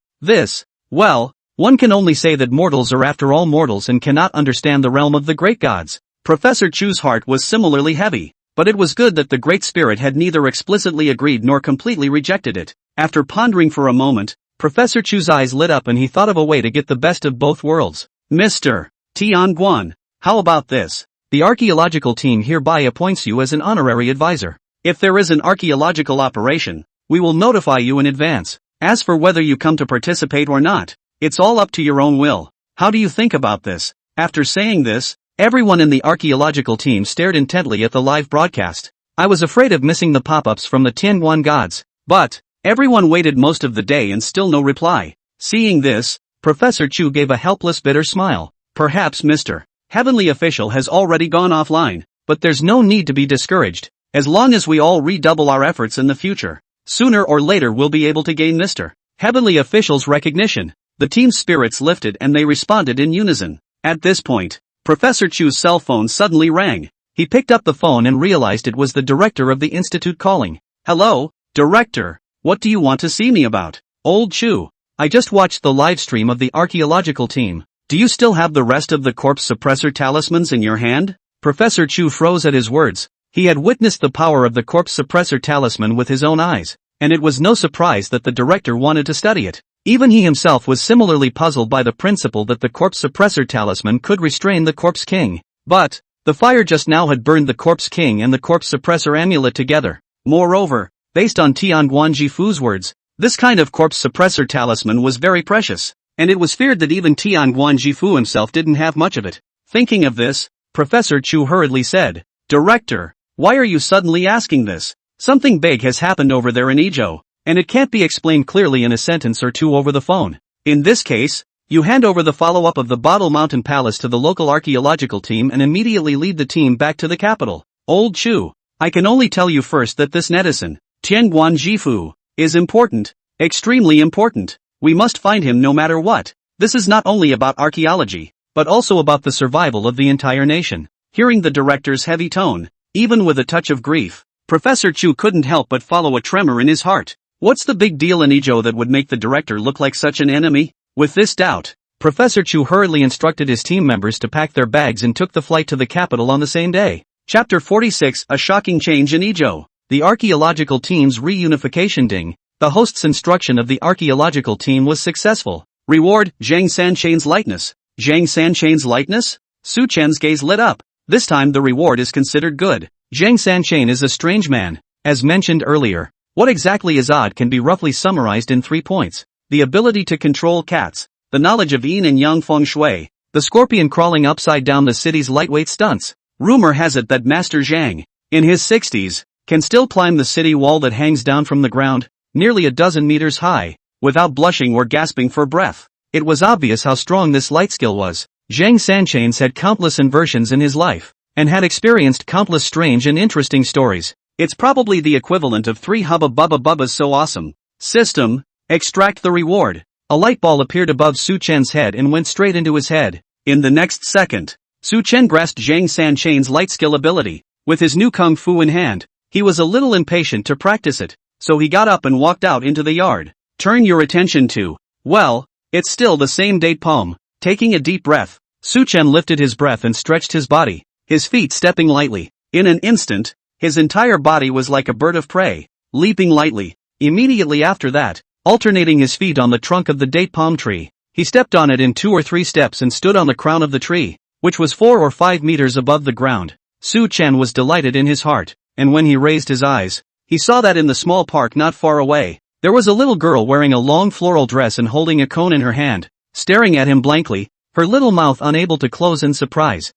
Well, one can only say that mortals are after all mortals and cannot understand the realm of the great gods. Professor Chu's heart was similarly heavy, but it was good that the Great Spirit had neither explicitly agreed nor completely rejected it. After pondering for a moment, Professor Chu's eyes lit up and he thought of a way to get the best of both worlds. Mr. Tianguan, how about this? The archaeological team hereby appoints you as an honorary advisor. If there is an archaeological operation, we will notify you in advance. As for whether you come to participate or not, it's all up to your own will. How do you think about this? After saying this, everyone in the archaeological team stared intently at the live broadcast. I was afraid of missing the pop-ups from the Tianguan gods, but everyone waited most of the day and still no reply. Seeing this, Professor Chu gave a helpless bitter smile. Perhaps Mr. Heavenly Official has already gone offline, but there's no need to be discouraged. As long as we all redouble our efforts in the future, sooner or later we'll be able to gain Mr. Heavenly Official's recognition. The team's spirits lifted and they responded in unison. At this point, Professor Chu's cell phone suddenly rang. He picked up the phone and realized it was the director of the institute calling. Hello, director, what do you want to see me about? Old Chu, I just watched the live stream of the archaeological team. Do you still have the rest of the corpse suppressor talismans in your hand? Professor Chu froze at his words. He had witnessed the power of the corpse suppressor talisman with his own eyes, and it was no surprise that the director wanted to study it. Even he himself was similarly puzzled by the principle that the corpse suppressor talisman could restrain the corpse king. But the fire just now had burned the corpse king and the corpse suppressor amulet together. Moreover, based on Tianguan Jifu's words, This kind of corpse suppressor talisman was very precious, and it was feared that even Tianguan Jifu himself didn't have much of it. Thinking of this, Professor Chu hurriedly said, "Director, why are you suddenly asking this? Something big has happened over there in Ezhou, and it can't be explained clearly in a sentence or two over the phone. In this case, you hand over the follow-up of the Bottle Mountain Palace to the local archaeological team and immediately lead the team back to the capital. Old Chu, I can only tell you first that this netizen, Tianguan Jifu, is important, extremely important. We must find him no matter what. This is not only about archaeology, but also about the survival of the entire nation." Hearing the director's heavy tone, even with a touch of grief, Professor Chu couldn't help but follow a tremor in his heart. What's the big deal in Ezhou that would make the director look like such an enemy? With this doubt, Professor Chu hurriedly instructed his team members to pack their bags and took the flight to the capital on the same day. Chapter 46: A Shocking Change in Ezhou. The archaeological team's reunification ding. The host's instruction of the archaeological team was successful. Reward: Zhang Sanchain's likeness. Zhang Sanchain's likeness? Su Chen's gaze lit up. This time the reward is considered good. Zhang Sanchain is a strange man, as mentioned earlier. What exactly is odd can be roughly summarized in 3 points. The ability to control cats, the knowledge of yin and yang feng shui, the scorpion crawling upside down the city's lightweight stunts. Rumor has it that Master Zhang, in his 60s, can still climb the city wall that hangs down from the ground, nearly a dozen meters high, without blushing or gasping for breath. It was obvious how strong this light skill was. Zhang Sanchain's had countless inversions in his life, and had experienced countless strange and interesting stories. It's probably the equivalent of 3 Hubba Bubba Bubbas so awesome. System, extract the reward. A light ball appeared above Su Chen's head and went straight into his head. In the next second, Su Chen grasped Zhang Sanchain's light skill ability. With his new kung fu in hand, he was a little impatient to practice it, so he got up and walked out into the yard. Turn your attention to, well, it's still the same date palm. Taking a deep breath, Su Chen lifted his breath and stretched his body, his feet stepping lightly. In an instant, his entire body was like a bird of prey, leaping lightly. Immediately after that, alternating his feet on the trunk of the date palm tree, he stepped on it in 2 or 3 steps and stood on the crown of the tree, which was 4 or 5 meters above the ground. Su Chen was delighted in his heart, and when he raised his eyes, he saw that in the small park not far away, there was a little girl wearing a long floral dress and holding a cone in her hand, staring at him blankly, her little mouth unable to close in surprise.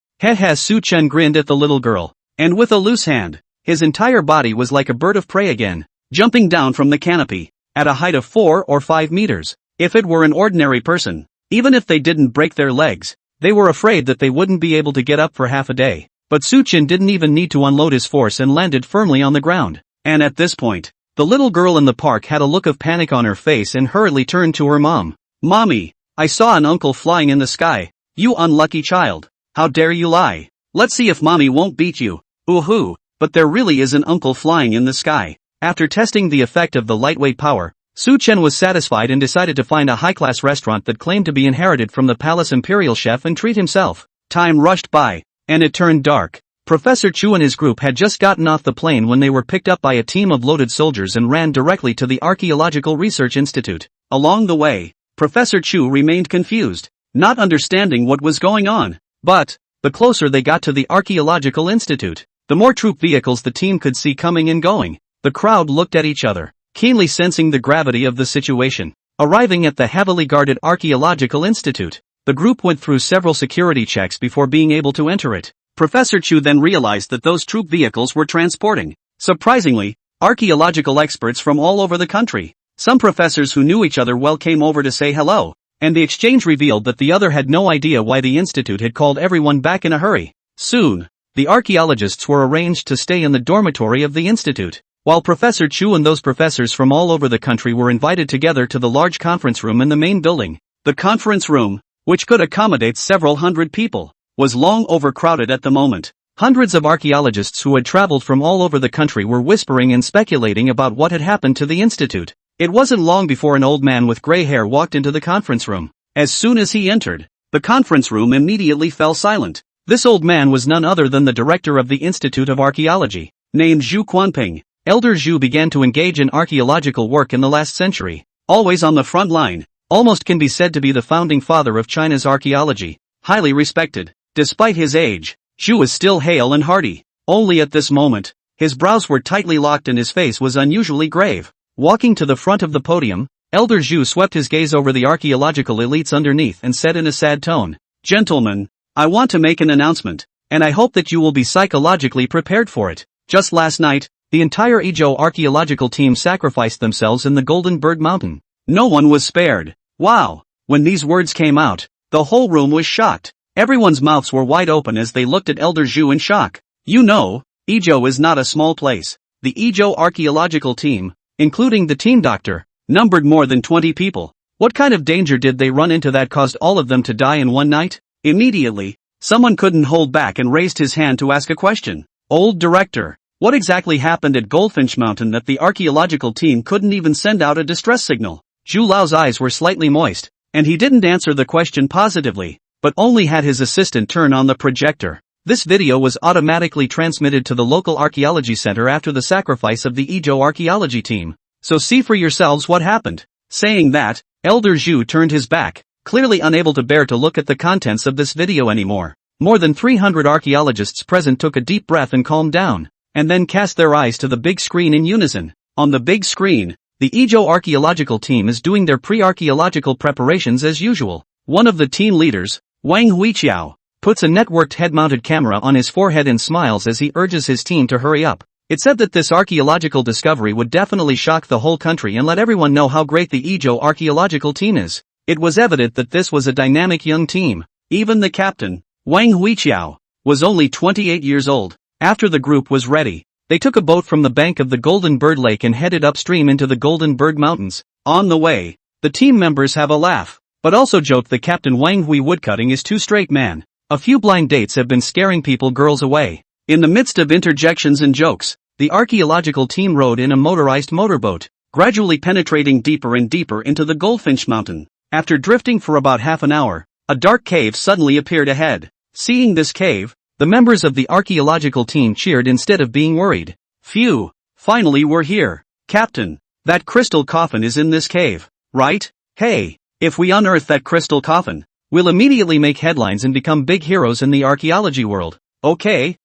Su Chen grinned at the little girl, and with a loose hand, his entire body was like a bird of prey again, jumping down from the canopy, at a height of 4 or 5 meters. If it were an ordinary person, even if they didn't break their legs, they were afraid that they wouldn't be able to get up for half a day. But Su Chen didn't even need to unload his force and landed firmly on the ground. And at this point, the little girl in the park had a look of panic on her face and hurriedly turned to her mom. "Mommy, I saw an uncle flying in the sky. You unlucky child. How dare you lie? Let's see if mommy won't beat you." Ooh, but there really is an uncle flying in the sky. After testing the effect of the lightweight power, Su Chen was satisfied and decided to find a high-class restaurant that claimed to be inherited from the palace imperial chef and treat himself. Time rushed by, and it turned dark. Professor Chu and his group had just gotten off the plane when they were picked up by a team of loaded soldiers and ran directly to the Archaeological Research Institute. Along the way, Professor Chu remained confused, not understanding what was going on. But, the closer they got to the Archaeological Institute, the more troop vehicles the team could see coming and going. The crowd looked at each other, keenly sensing the gravity of the situation. Arriving at the heavily guarded Archaeological Institute, the group went through several security checks before being able to enter it. Professor Chu then realized that those troop vehicles were transporting, surprisingly, archaeological experts from all over the country. Some professors who knew each other well came over to say hello, and the exchange revealed that the other had no idea why the institute had called everyone back in a hurry. Soon, the archaeologists were arranged to stay in the dormitory of the institute, while Professor Chu and those professors from all over the country were invited together to the large conference room in the main building. The conference room, which could accommodate several hundred people, was long overcrowded at the moment. Hundreds of archaeologists who had traveled from all over the country were whispering and speculating about what had happened to the institute. It wasn't long before an old man with gray hair walked into the conference room. As soon as he entered, the conference room immediately fell silent. This old man was none other than the director of the Institute of Archaeology, named Zhu Quanping. Elder Zhu began to engage in archaeological work in the last century, always on the front line, almost can be said to be the founding father of China's archaeology, highly respected. Despite his age, Zhu was still hale and hearty. Only at this moment, his brows were tightly locked and his face was unusually grave. Walking to the front of the podium, Elder Zhu swept his gaze over the archaeological elites underneath and said in a sad tone, "Gentlemen, I want to make an announcement, and I hope that you will be psychologically prepared for it. Just last night, the entire Izhou archaeological team sacrificed themselves in the Golden Bird Mountain. No one was spared." Wow! When these words came out, the whole room was shocked. Everyone's mouths were wide open as they looked at Elder Zhu in shock. You know, Izhou is not a small place. The Izhou archaeological team, including the team doctor, numbered more than 20 people. What kind of danger did they run into that caused all of them to die in one night? Immediately, someone couldn't hold back and raised his hand to ask a question. "Old director, what exactly happened at Goldfinch Mountain that the archaeological team couldn't even send out a distress signal?" Zhu Lao's eyes were slightly moist, and he didn't answer the question positively, but only had his assistant turn on the projector. This video was automatically transmitted to the local archaeology center after the sacrifice of the Izhou archaeology team. So see for yourselves what happened. Saying that, Elder Zhu turned his back, clearly unable to bear to look at the contents of this video anymore. More than 300 archaeologists present took a deep breath and calmed down, and then cast their eyes to the big screen in unison. On the big screen, the Izhou archaeological team is doing their pre-archaeological preparations as usual. One of the team leaders, Wang Huiqiao, puts a networked head-mounted camera on his forehead and smiles as he urges his team to hurry up. It said that this archaeological discovery would definitely shock the whole country and let everyone know how great the Izhou archaeological team is. It was evident that this was a dynamic young team. Even the captain, Wang Huiqiao, was only 28 years old. After the group was ready, they took a boat from the bank of the Golden Bird Lake and headed upstream into the Golden Bird Mountains. On the way, the team members have a laugh, but also joked that Captain Wang Hui woodcutting is too straight man. A few blind dates have been scaring girls away. In the midst of interjections and jokes, the archaeological team rode in a motorized motorboat, gradually penetrating deeper and deeper into the Goldfinch Mountain. After drifting for about half an hour, a dark cave suddenly appeared ahead. Seeing this cave, the members of the archaeological team cheered instead of being worried. "Phew, finally we're here. Captain, that crystal coffin is in this cave, right? Hey, if we unearth that crystal coffin, we'll immediately make headlines and become big heroes in the archaeology world. Okay,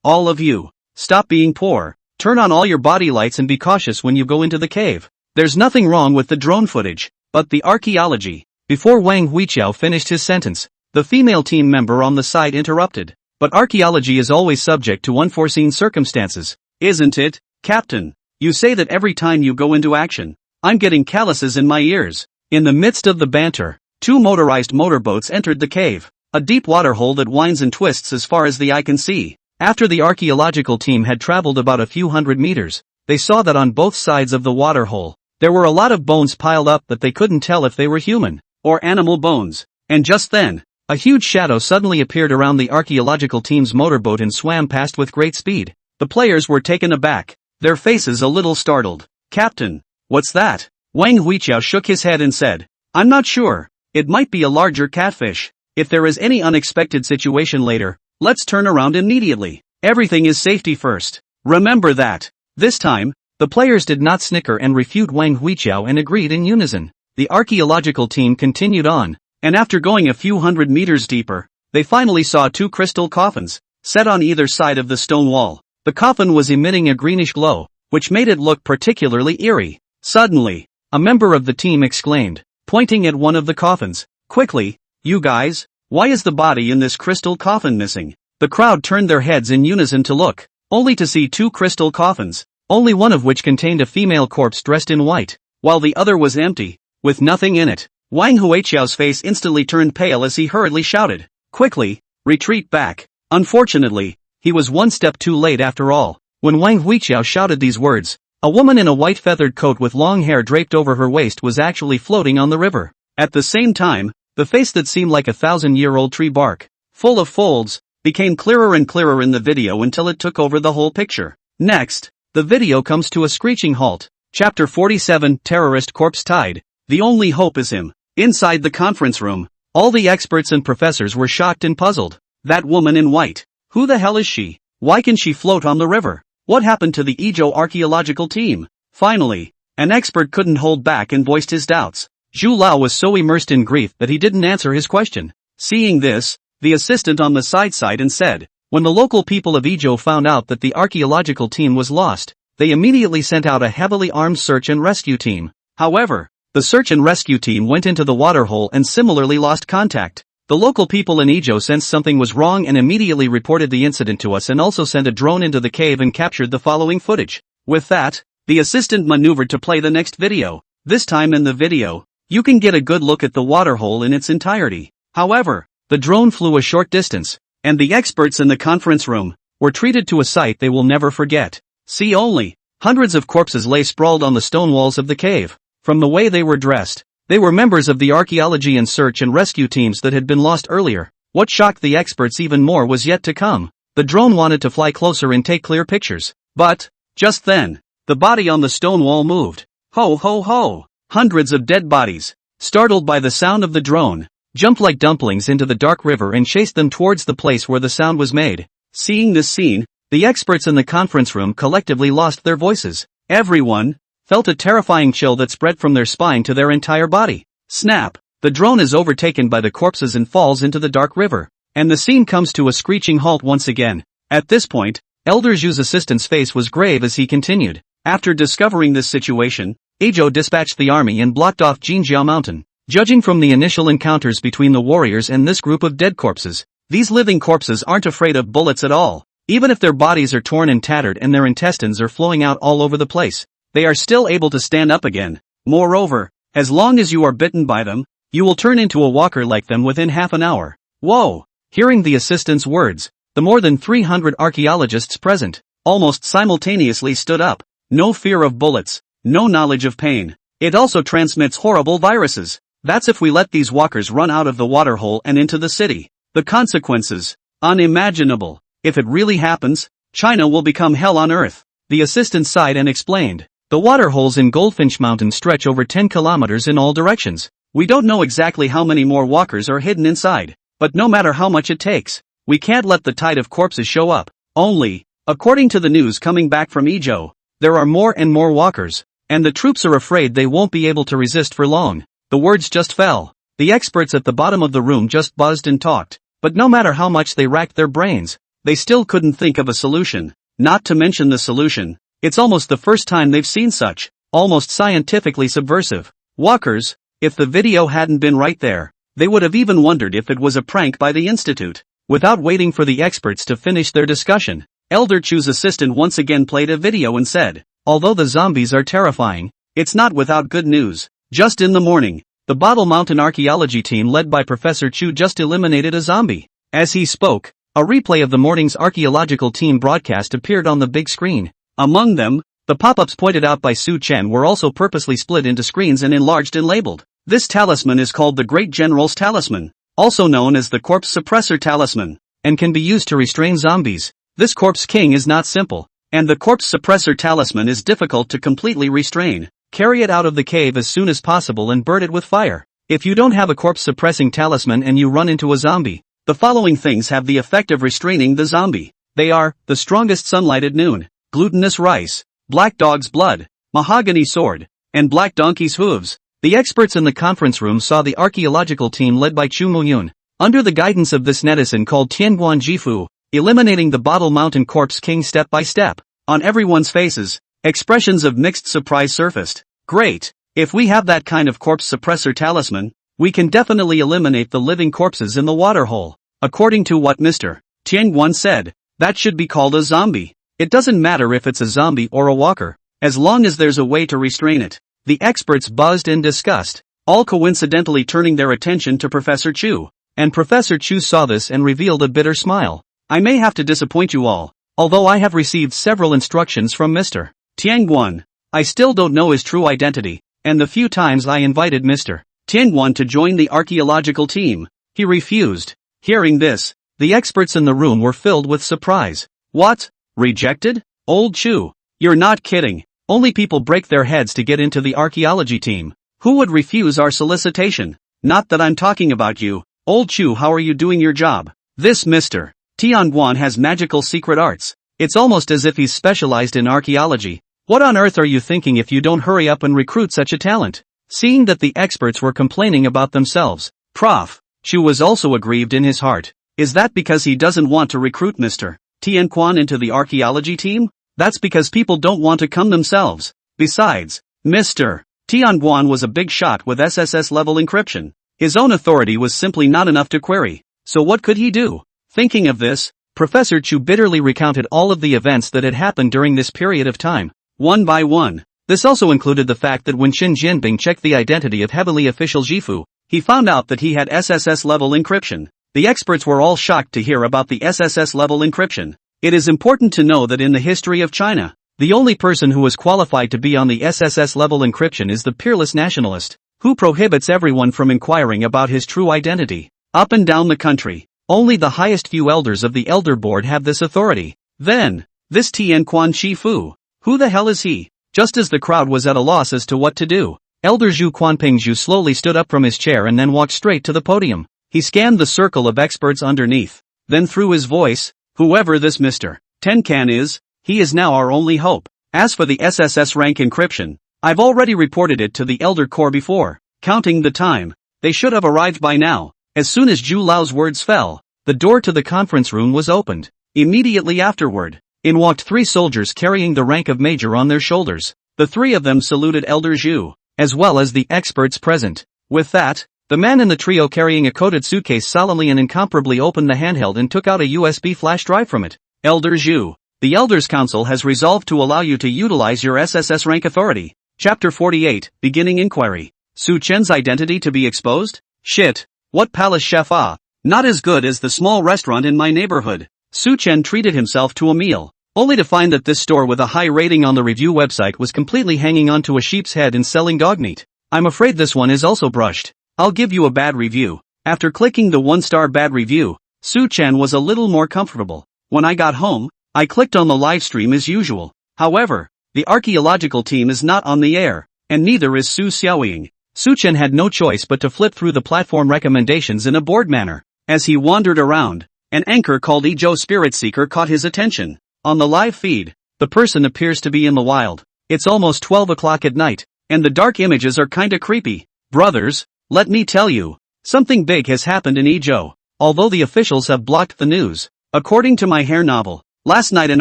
all of you, stop being poor, turn on all your body lights and be cautious when you go into the cave. There's nothing wrong with the drone footage, but the archaeology." Before Wang Huiqiao finished his sentence, the female team member on the side interrupted. "But archaeology is always subject to unforeseen circumstances, isn't it, Captain? You say that every time you go into action. I'm getting calluses in my ears." In the midst of the banter, two motorized motorboats entered the cave, a deep waterhole that winds and twists as far as the eye can see. After the archaeological team had traveled about a few hundred meters, they saw that on both sides of the waterhole, there were a lot of bones piled up that they couldn't tell if they were human or animal bones. And just then, a huge shadow suddenly appeared around the archaeological team's motorboat and swam past with great speed. The players were taken aback, their faces a little startled. "Captain, what's that?" Wang Huiqiao shook his head and said, "I'm not sure. It might be a larger catfish. If there is any unexpected situation later, let's turn around immediately. Everything is safety first. Remember that." This time, the players did not snicker and refute Wang Huiqiao and agreed in unison. The archaeological team continued on, and after going a few hundred meters deeper, they finally saw two crystal coffins, set on either side of the stone wall. The coffin was emitting a greenish glow, which made it look particularly eerie. Suddenly, a member of the team exclaimed, pointing at one of the coffins, "Quickly, you guys, why is the body in this crystal coffin missing?" The crowd turned their heads in unison to look, only to see two crystal coffins, only one of which contained a female corpse dressed in white, while the other was empty, with nothing in it. Wang Huiqiao's face instantly turned pale as he hurriedly shouted, "Quickly, retreat back." Unfortunately, he was one step too late after all. When Wang Huiqiao shouted these words, a woman in a white feathered coat with long hair draped over her waist was actually floating on the river. At the same time, the face that seemed like a 1,000-year-old tree bark, full of folds, became clearer and clearer in the video until it took over the whole picture. Next, the video comes to a screeching halt. Chapter 47, Terrorist Corpse Tied. The only hope is him. Inside the conference room, all the experts and professors were shocked and puzzled. That woman in white. Who the hell is she? Why can she float on the river? What happened to the Izhou archaeological team? Finally, an expert couldn't hold back and voiced his doubts. Zhu Lao was so immersed in grief that he didn't answer his question. Seeing this, the assistant on the side sighed and said, "When the local people of Izhou found out that the archaeological team was lost, they immediately sent out a heavily armed search and rescue team. However, the search and rescue team went into the waterhole and similarly lost contact. The local people in Ijo sensed something was wrong and immediately reported the incident to us and also sent a drone into the cave and captured the following footage. With that, the assistant maneuvered to play the next video. This time in the video, you can get a good look at the waterhole in its entirety. However, the drone flew a short distance, and the experts in the conference room were treated to a sight they will never forget. See only, hundreds of corpses lay sprawled on the stone walls of the cave. From the way they were dressed, they were members of the archaeology and search and rescue teams that had been lost earlier. What shocked the experts even more was yet to come. The drone wanted to fly closer and take clear pictures. But, just then, the body on the stone wall moved. Ho ho ho! Hundreds of dead bodies, startled by the sound of the drone, jumped like dumplings into the dark river and chased them towards the place where the sound was made. Seeing this scene, the experts in the conference room collectively lost their voices. Everyone felt a terrifying chill that spread from their spine to their entire body. Snap! The drone is overtaken by the corpses and falls into the dark river. And the scene comes to a screeching halt once again. At this point, Elder Zhu's assistant's face was grave as he continued. After discovering this situation, Ijo dispatched the army and blocked off Jinjiao Mountain. Judging from the initial encounters between the warriors and this group of dead corpses, these living corpses aren't afraid of bullets at all. Even if their bodies are torn and tattered and their intestines are flowing out all over the place, they are still able to stand up again. Moreover, as long as you are bitten by them, you will turn into a walker like them within half an hour. Whoa! Hearing the assistant's words, the more than 300 archaeologists present almost simultaneously stood up. No fear of bullets, no knowledge of pain. It also transmits horrible viruses. That's if we let these walkers run out of the waterhole and into the city. The consequences, unimaginable. If it really happens, China will become hell on earth. The assistant sighed and explained. The waterholes in Goldfinch Mountain stretch over 10 kilometers in all directions. We don't know exactly how many more walkers are hidden inside, but no matter how much it takes, we can't let the tide of corpses show up. Only, according to the news coming back from Ijo, there are more and more walkers, and the troops are afraid they won't be able to resist for long. The words just fell. The experts at the bottom of the room just buzzed and talked, but no matter how much they racked their brains, they still couldn't think of a solution. Not to mention the solution, it's almost the first time they've seen such, almost scientifically subversive walkers. If the video hadn't been right there, they would have even wondered if it was a prank by the institute. Without waiting for the experts to finish their discussion, Elder Chu's assistant once again played a video and said, although the zombies are terrifying, it's not without good news. Just in the morning, the Bottle Mountain archaeology team led by Professor Chu just eliminated a zombie. As he spoke, a replay of the morning's archaeological team broadcast appeared on the big screen. Among them, the pop-ups pointed out by Su Chen were also purposely split into screens and enlarged and labeled. This talisman is called the Great General's Talisman, also known as the Corpse Suppressor Talisman, and can be used to restrain zombies. This Corpse King is not simple, and the Corpse Suppressor Talisman is difficult to completely restrain. Carry it out of the cave as soon as possible and burn it with fire. If you don't have a corpse-suppressing talisman and you run into a zombie, the following things have the effect of restraining the zombie. They are, the strongest sunlight at noon, glutinous rice, black dog's blood, mahogany sword, and black donkey's hooves. The experts in the conference room saw the archaeological team led by Chu Muyun, under the guidance of this netizen called Tianguan Jifu, eliminating the Bottle Mountain Corpse King step by step. On everyone's faces, expressions of mixed surprise surfaced. Great! If we have that kind of corpse suppressor talisman, we can definitely eliminate the living corpses in the waterhole. According to what Mr. Tianguan said, that should be called a zombie. It doesn't matter if it's a zombie or a walker, as long as there's a way to restrain it. The experts buzzed in disgust, all coincidentally turning their attention to Professor Chu. And Professor Chu saw this and revealed a bitter smile. I may have to disappoint you all, although I have received several instructions from Mr. Tianguan. I still don't know his true identity, and the few times I invited Mr. Tianguan to join the archaeological team, he refused. Hearing this, the experts in the room were filled with surprise. What? Rejected? Old Chu, you're not kidding. Only people break their heads to get into the archaeology team. Who would refuse our solicitation? Not that I'm talking about you. Old Chu, how are you doing your job? This Mr. Tianguan has magical secret arts. It's almost as if he's specialized in archaeology. What on earth are you thinking if you don't hurry up and recruit such a talent? Seeing that the experts were complaining about themselves, Prof. Chu was also aggrieved in his heart. Is that because he doesn't want to recruit Mr. Tianguan into the archaeology team? That's because people don't want to come themselves. Besides, Mr. Tianguan was a big shot with SSS-level encryption. His own authority was simply not enough to query. So what could he do? Thinking of this, Professor Chu bitterly recounted all of the events that had happened during this period of time, one by one. This also included the fact that when Qin Jinping checked the identity of heavily official Jifu, he found out that he had SSS-level encryption. The experts were all shocked to hear about the SSS-level encryption. It is important to know that in the history of China, the only person who is qualified to be on the SSS-level encryption is the peerless nationalist, who prohibits everyone from inquiring about his true identity. Up and down the country, only the highest few elders of the elder board have this authority. Then, this Tian Quan Chi Fu, who the hell is he? Just as the crowd was at a loss as to what to do, Elder Zhu Quanpingzhu slowly stood up from his chair and then walked straight to the podium. He scanned the circle of experts underneath. Then through his voice, whoever this Mr. Tenkan is, he is now our only hope. As for the SSS rank encryption, I've already reported it to the Elder Corps before. Counting the time, they should have arrived by now. As soon as Zhu Lao's words fell, the door to the conference room was opened. Immediately afterward, in walked 3 soldiers carrying the rank of major on their shoulders. The 3 of them saluted Elder Zhu, as well as the experts present. With that, the man in the trio carrying a coated suitcase solemnly and incomparably opened the handheld and took out a USB flash drive from it. Elder Zhu, the Elders Council has resolved to allow you to utilize your SSS rank authority. Chapter 48, Beginning Inquiry. Su Chen's identity to be exposed? Shit. What palace chef ah? Not as good as the small restaurant in my neighborhood. Su Chen treated himself to a meal, only to find that this store with a high rating on the review website was completely hanging onto a sheep's head and selling dog meat. I'm afraid this one is also brushed. I'll give you a bad review. After clicking the 1-star bad review, Su Chen was a little more comfortable. When I got home, I clicked on the live stream as usual. However, the archaeological team is not on the air, and neither is Su Xiaoying. Su Chen had no choice but to flip through the platform recommendations in a bored manner. As he wandered around, an anchor called Ezhou Spirit Seeker caught his attention. On the live feed, the person appears to be in the wild. It's almost 12 o'clock at night, and the dark images are kinda creepy. Brothers, let me tell you, something big has happened in Ezhou, although the officials have blocked the news. According to my hair novel, last night an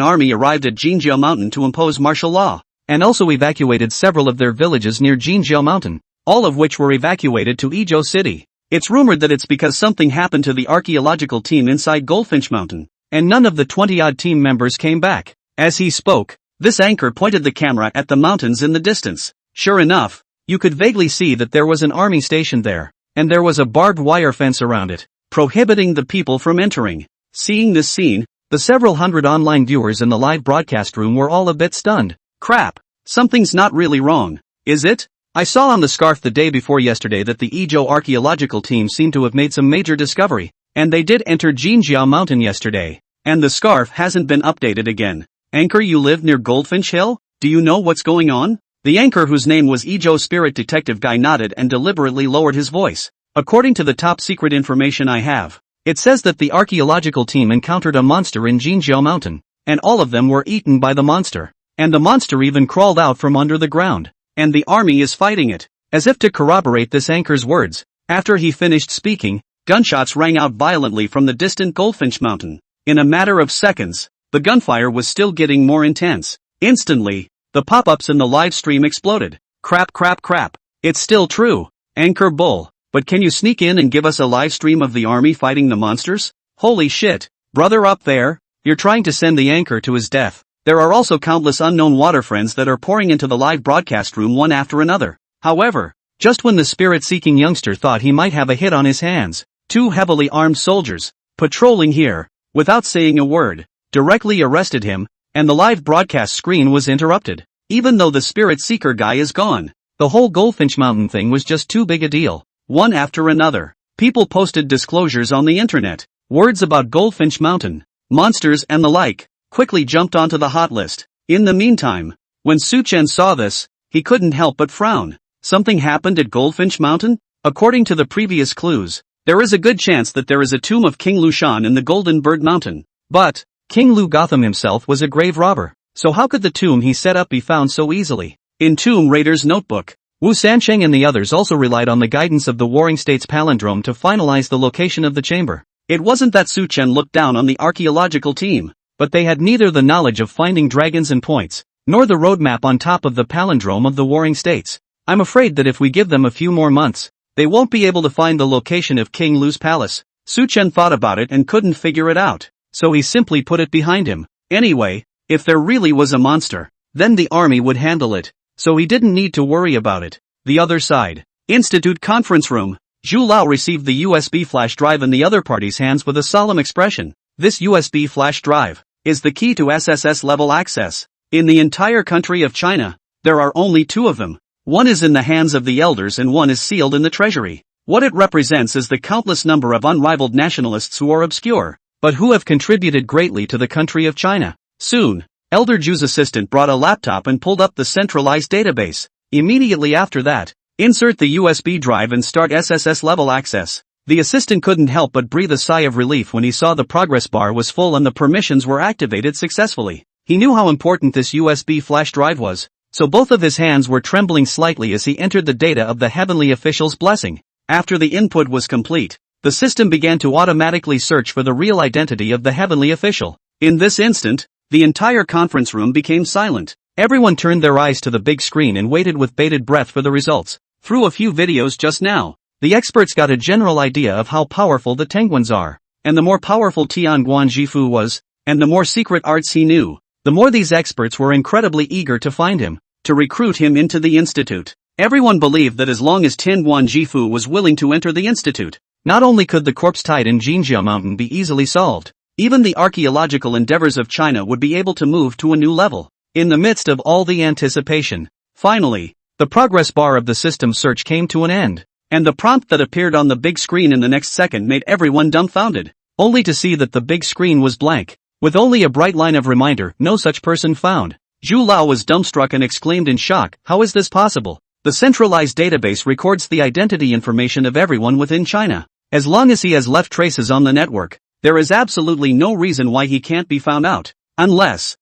army arrived at Jinjiao Mountain to impose martial law, and also evacuated several of their villages near Jinjiao Mountain, all of which were evacuated to Ezhou City. It's rumored that it's because something happened to the archaeological team inside Goldfinch Mountain, and none of the 20-odd team members came back. As he spoke, this anchor pointed the camera at the mountains in the distance. Sure enough, you could vaguely see that there was an army stationed there, and there was a barbed wire fence around it, prohibiting the people from entering. Seeing this scene, the several hundred online viewers in the live broadcast room were all a bit stunned. Crap, something's not really wrong, is it? I saw on the scarf the day before yesterday that the Ezhou archaeological team seemed to have made some major discovery, and they did enter Jinjiao Mountain yesterday, and the scarf hasn't been updated again. Anchor, you live near Goldfinch Hill? Do you know what's going on? The anchor, whose name was Ezhou Spirit Detective Guy, nodded and deliberately lowered his voice. According to the top secret information I have, it says that the archaeological team encountered a monster in Jinjiao Mountain, and all of them were eaten by the monster, and the monster even crawled out from under the ground. And the army is fighting it. As if to corroborate this anchor's words, after he finished speaking, gunshots rang out violently from the distant Goldfinch Mountain. In a matter of seconds, the gunfire was still getting more intense. Instantly, the pop-ups in the live stream exploded. Crap, crap, crap. It's still true. Anchor bull. But can you sneak in and give us a live stream of the army fighting the monsters? Holy shit. Brother up there, you're trying to send the anchor to his death. There are also countless unknown water friends that are pouring into the live broadcast room one after another. However, just when the spirit-seeking youngster thought he might have a hit on his hands, 2 heavily armed soldiers, patrolling here, without saying a word, directly arrested him, and the live broadcast screen was interrupted. Even though the spirit-seeker guy is gone, the whole Goldfinch Mountain thing was just too big a deal. One after another, people posted disclosures on the internet. Words about Goldfinch Mountain, monsters and the like, quickly jumped onto the hot list. In the meantime, when Su Chen saw this, he couldn't help but frown. Something happened at Goldfinch Mountain? According to the previous clues, there is a good chance that there is a tomb of King Lushan in the Golden Bird Mountain. But, King Lu Gotham himself was a grave robber, so how could the tomb he set up be found so easily? In Tomb Raider's notebook, Wu Sansheng and the others also relied on the guidance of the Warring States palindrome to finalize the location of the chamber. It wasn't that Su Chen looked down on the archaeological team. but they had neither the knowledge of finding dragons and points, nor the roadmap on top of the palindrome of the warring states. I'm afraid that if we give them a few more months, they won't be able to find the location of King Lu's palace. Su Chen thought about it and couldn't figure it out, so he simply put it behind him. Anyway, if there really was a monster, then the army would handle it, so he didn't need to worry about it. The other side. Institute conference room. Zhu Lao received the USB flash drive in the other party's hands with a solemn expression. This USB flash drive is the key to SSS level access. In the entire country of China, there are only 2 of them. One is in the hands of the elders and one is sealed in the treasury. What it represents is the countless number of unrivaled nationalists who are obscure, but who have contributed greatly to the country of China. Soon, Elder Zhu's assistant brought a laptop and pulled up the centralized database. Immediately after that, insert the USB drive and start SSS level access. The assistant couldn't help but breathe a sigh of relief when he saw the progress bar was full and the permissions were activated successfully. He knew how important this USB flash drive was, so both of his hands were trembling slightly as he entered the data of the heavenly official's blessing. After the input was complete, the system began to automatically search for the real identity of the heavenly official. In this instant, the entire conference room became silent. Everyone turned their eyes to the big screen and waited with bated breath for the results. Through a few videos just now, the experts got a general idea of how powerful the Tenguins are, and the more powerful Tianguan Jifu was, and the more secret arts he knew, the more these experts were incredibly eager to find him, to recruit him into the institute. Everyone believed that as long as Tianguan Jifu was willing to enter the institute, not only could the corpse tide in Jinjia Mountain be easily solved, even the archaeological endeavors of China would be able to move to a new level. In the midst of all the anticipation, finally, the progress bar of the system search came to an end, and the prompt that appeared on the big screen in the next second made everyone dumbfounded, only to see that the big screen was blank, with only a bright line of reminder, no such person found. Zhu Lao was dumbstruck and exclaimed in shock, how is this possible? The centralized database records the identity information of everyone within China. As long as he has left traces on the network, there is absolutely no reason why he can't be found out. Unless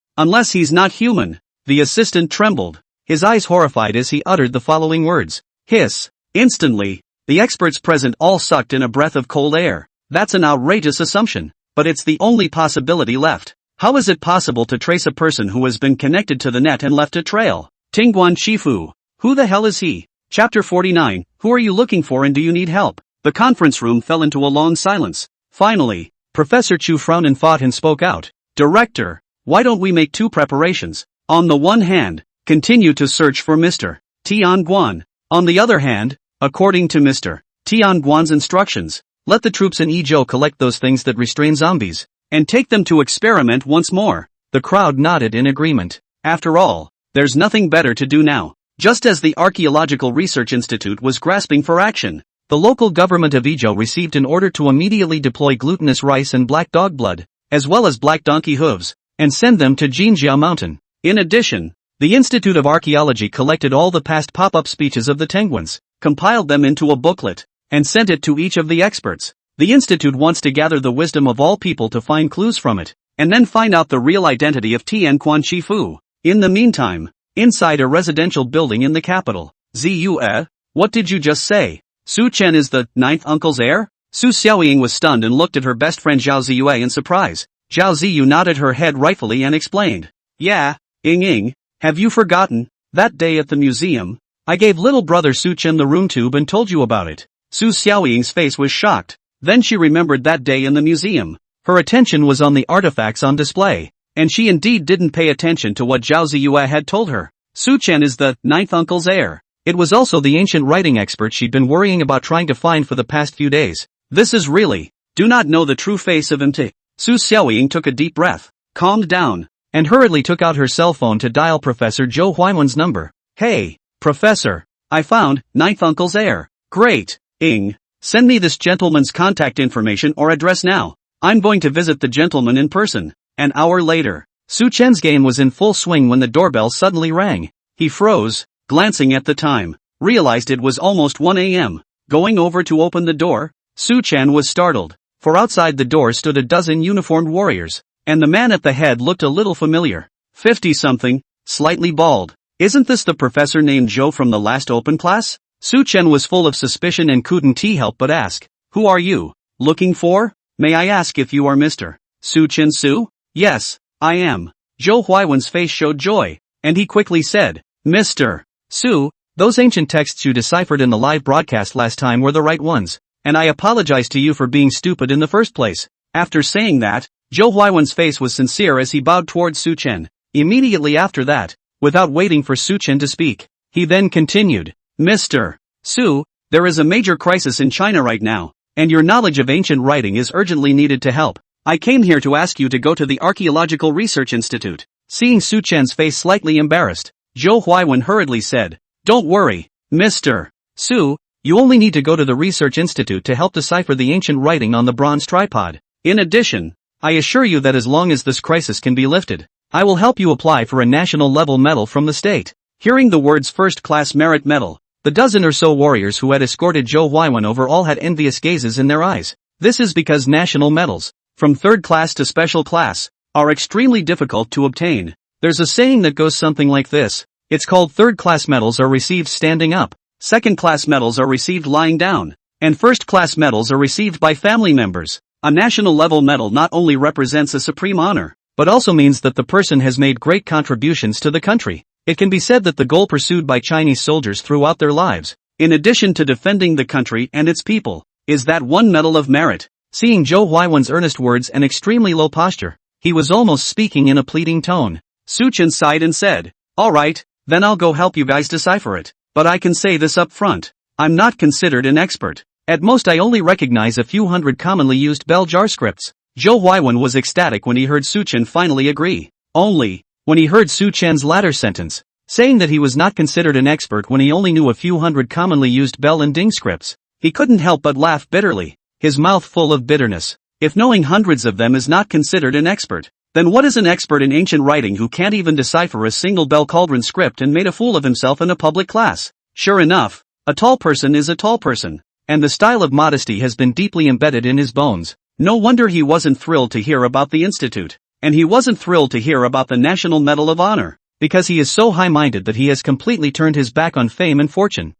he's not human. The assistant trembled, his eyes horrified as he uttered the following words. Hiss. Instantly, the experts present all sucked in a breath of cold air. That's an outrageous assumption, but it's the only possibility left. How is it possible to trace a person who has been connected to the net and left a trail? Tingguan Shifu. Who the hell is he? Chapter 49. Who are you looking for and do you need help? The conference room fell into a long silence. Finally, Professor Chu frowned and thought and spoke out. Director, why don't we make 2 preparations? On the one hand, continue to search for Mr. Tianguan. On the other hand, according to Mr. Tianguan's instructions, let the troops in Ezhou collect those things that restrain zombies, and take them to experiment once more. The crowd nodded in agreement. After all, there's nothing better to do now. Just as the Archaeological Research Institute was grasping for action, the local government of Ezhou received an order to immediately deploy glutinous rice and black dog blood, as well as black donkey hooves, and send them to Jinjia Mountain. In addition, the Institute of Archaeology collected all the past pop-up speeches of the Tenguins, compiled them into a booklet, and sent it to each of the experts. The Institute wants to gather the wisdom of all people to find clues from it, and then find out the real identity of Tianguan Shifu. In the meantime, inside a residential building in the capital. Ziyu, what did you just say? Su Chen is the 9th uncle's heir? Su Xiaoying was stunned and looked at her best friend Zhao Ziyue in surprise. Zhao Ziyu nodded her head rightfully and explained. Yeah, Ying, have you forgotten? That day at the museum, I gave little brother Su Chen the room tube and told you about it. Su Xiaoying's face was shocked. Then she remembered that day in the museum. Her attention was on the artifacts on display, and she indeed didn't pay attention to what Zhao Ziyue had told her. Su Chen is the 9th uncle's heir. It was also the ancient writing expert she'd been worrying about trying to find for the past few days. This is really, do not know the true face of him. Su Xiaoying took a deep breath, calmed down, and hurriedly took out her cell phone to dial Professor Zhou Huaiwen's number. Hey, Professor, I found 9th uncle's heir. Great, Ying, send me this gentleman's contact information or address now. I'm going to visit the gentleman in person. An hour later, Su Chen's game was in full swing when the doorbell suddenly rang. He froze, glancing at the time, realized it was almost 1 a.m. Going over to open the door, Su Chen was startled, for outside the door stood a dozen uniformed warriors, and the man at the head looked a little familiar. 50-something, slightly bald. Isn't this the professor named Zhou from the last open class? Su Chen was full of suspicion and couldn't help but ask, who are you looking for? May I ask if you are Mr. Su Chen Su? Yes, I am. Zhou Huaiwen's face showed joy, and he quickly said, Mr. Su, those ancient texts you deciphered in the live broadcast last time were the right ones, and I apologize to you for being stupid in the first place. After saying that, Zhou Huaiwen's face was sincere as he bowed towards Su Chen. Immediately after that, without waiting for Su Chen to speak, he then continued, Mr. Su, there is a major crisis in China right now, and your knowledge of ancient writing is urgently needed to help. I came here to ask you to go to the Archaeological Research Institute. Seeing Su Chen's face slightly embarrassed, Zhou Huaiwen hurriedly said, Don't worry, Mr. Su, you only need to go to the Research Institute to help decipher the ancient writing on the bronze tripod. In addition, I assure you that as long as this crisis can be lifted, I will help you apply for a national-level medal from the state. Hearing the words first-class merit medal, the dozen or so warriors who had escorted Zhou Huaiwen over all had envious gazes in their eyes. This is because national medals, from third class to special class, are extremely difficult to obtain. There's a saying that goes something like this. It's called third-class medals are received standing up, second-class medals are received lying down, and first-class medals are received by family members. A national-level medal not only represents a supreme honor, but also means that the person has made great contributions to the country. It can be said that the goal pursued by Chinese soldiers throughout their lives, in addition to defending the country and its people, is that one medal of merit. Seeing Zhou Huaiwen's earnest words and extremely low posture, he was almost speaking in a pleading tone. Su Chen sighed and said, Alright, then I'll go help you guys decipher it. But I can say this up front. I'm not considered an expert. At most I only recognize a few hundred commonly used bell jar scripts. Zhou Huaiwen was ecstatic when he heard Su Chen finally agree. Only, when he heard Su Chen's latter sentence, saying that he was not considered an expert when he only knew a few hundred commonly used bell and ding scripts, he couldn't help but laugh bitterly, his mouth full of bitterness. If knowing hundreds of them is not considered an expert, then what is an expert in ancient writing who can't even decipher a single bell cauldron script and made a fool of himself in a public class? Sure enough, a tall person is a tall person, and the style of modesty has been deeply embedded in his bones. No wonder he wasn't thrilled to hear about the institute, and he wasn't thrilled to hear about the National Medal of Honor, because he is so high-minded that he has completely turned his back on fame and fortune.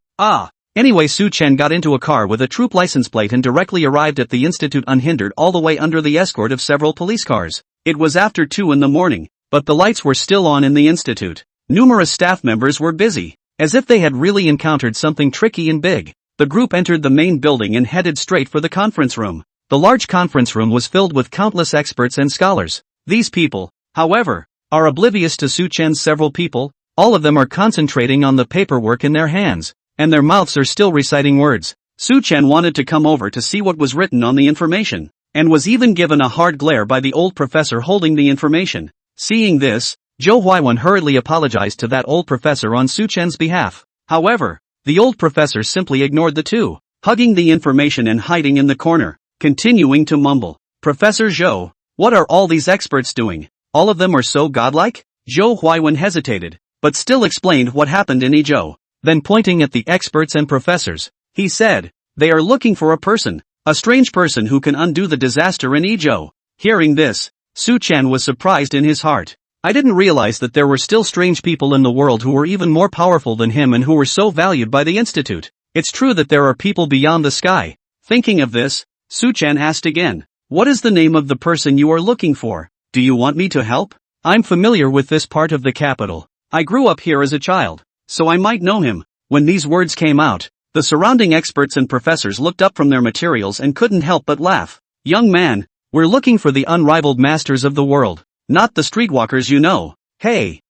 Anyway, Su Chen got into a car with a troop license plate and directly arrived at the institute unhindered all the way under the escort of several police cars. It was after 2 in the morning, but the lights were still on in the institute. Numerous staff members were busy, as if they had really encountered something tricky and big. The group entered the main building and headed straight for the conference room. The large conference room was filled with countless experts and scholars. These people, however, are oblivious to Su Chen's several people. All of them are concentrating on the paperwork in their hands, and their mouths are still reciting words. Su Chen wanted to come over to see what was written on the information, and was even given a hard glare by the old professor holding the information. Seeing this, Zhou Huaiwen hurriedly apologized to that old professor on Su Chen's behalf. However, the old professor simply ignored the two, hugging the information and hiding in the corner, continuing to mumble. Professor Zhou, what are all these experts doing? All of them are so godlike? Zhou Huaiwen hesitated, but still explained what happened in Yizhou. Then pointing at the experts and professors, he said, they are looking for a person, a strange person who can undo the disaster in Yizhou. Hearing this, Su Chen was surprised in his heart. I didn't realize that there were still strange people in the world who were even more powerful than him and who were so valued by the institute. It's true that there are people beyond the sky. Thinking of this, Su Chen asked again, what is the name of the person you are looking for? Do you want me to help? I'm familiar with this part of the capital. I grew up here as a child, so I might know him. When these words came out, the surrounding experts and professors looked up from their materials and couldn't help but laugh. Young man, we're looking for the unrivaled masters of the world, not the streetwalkers you know. Hey,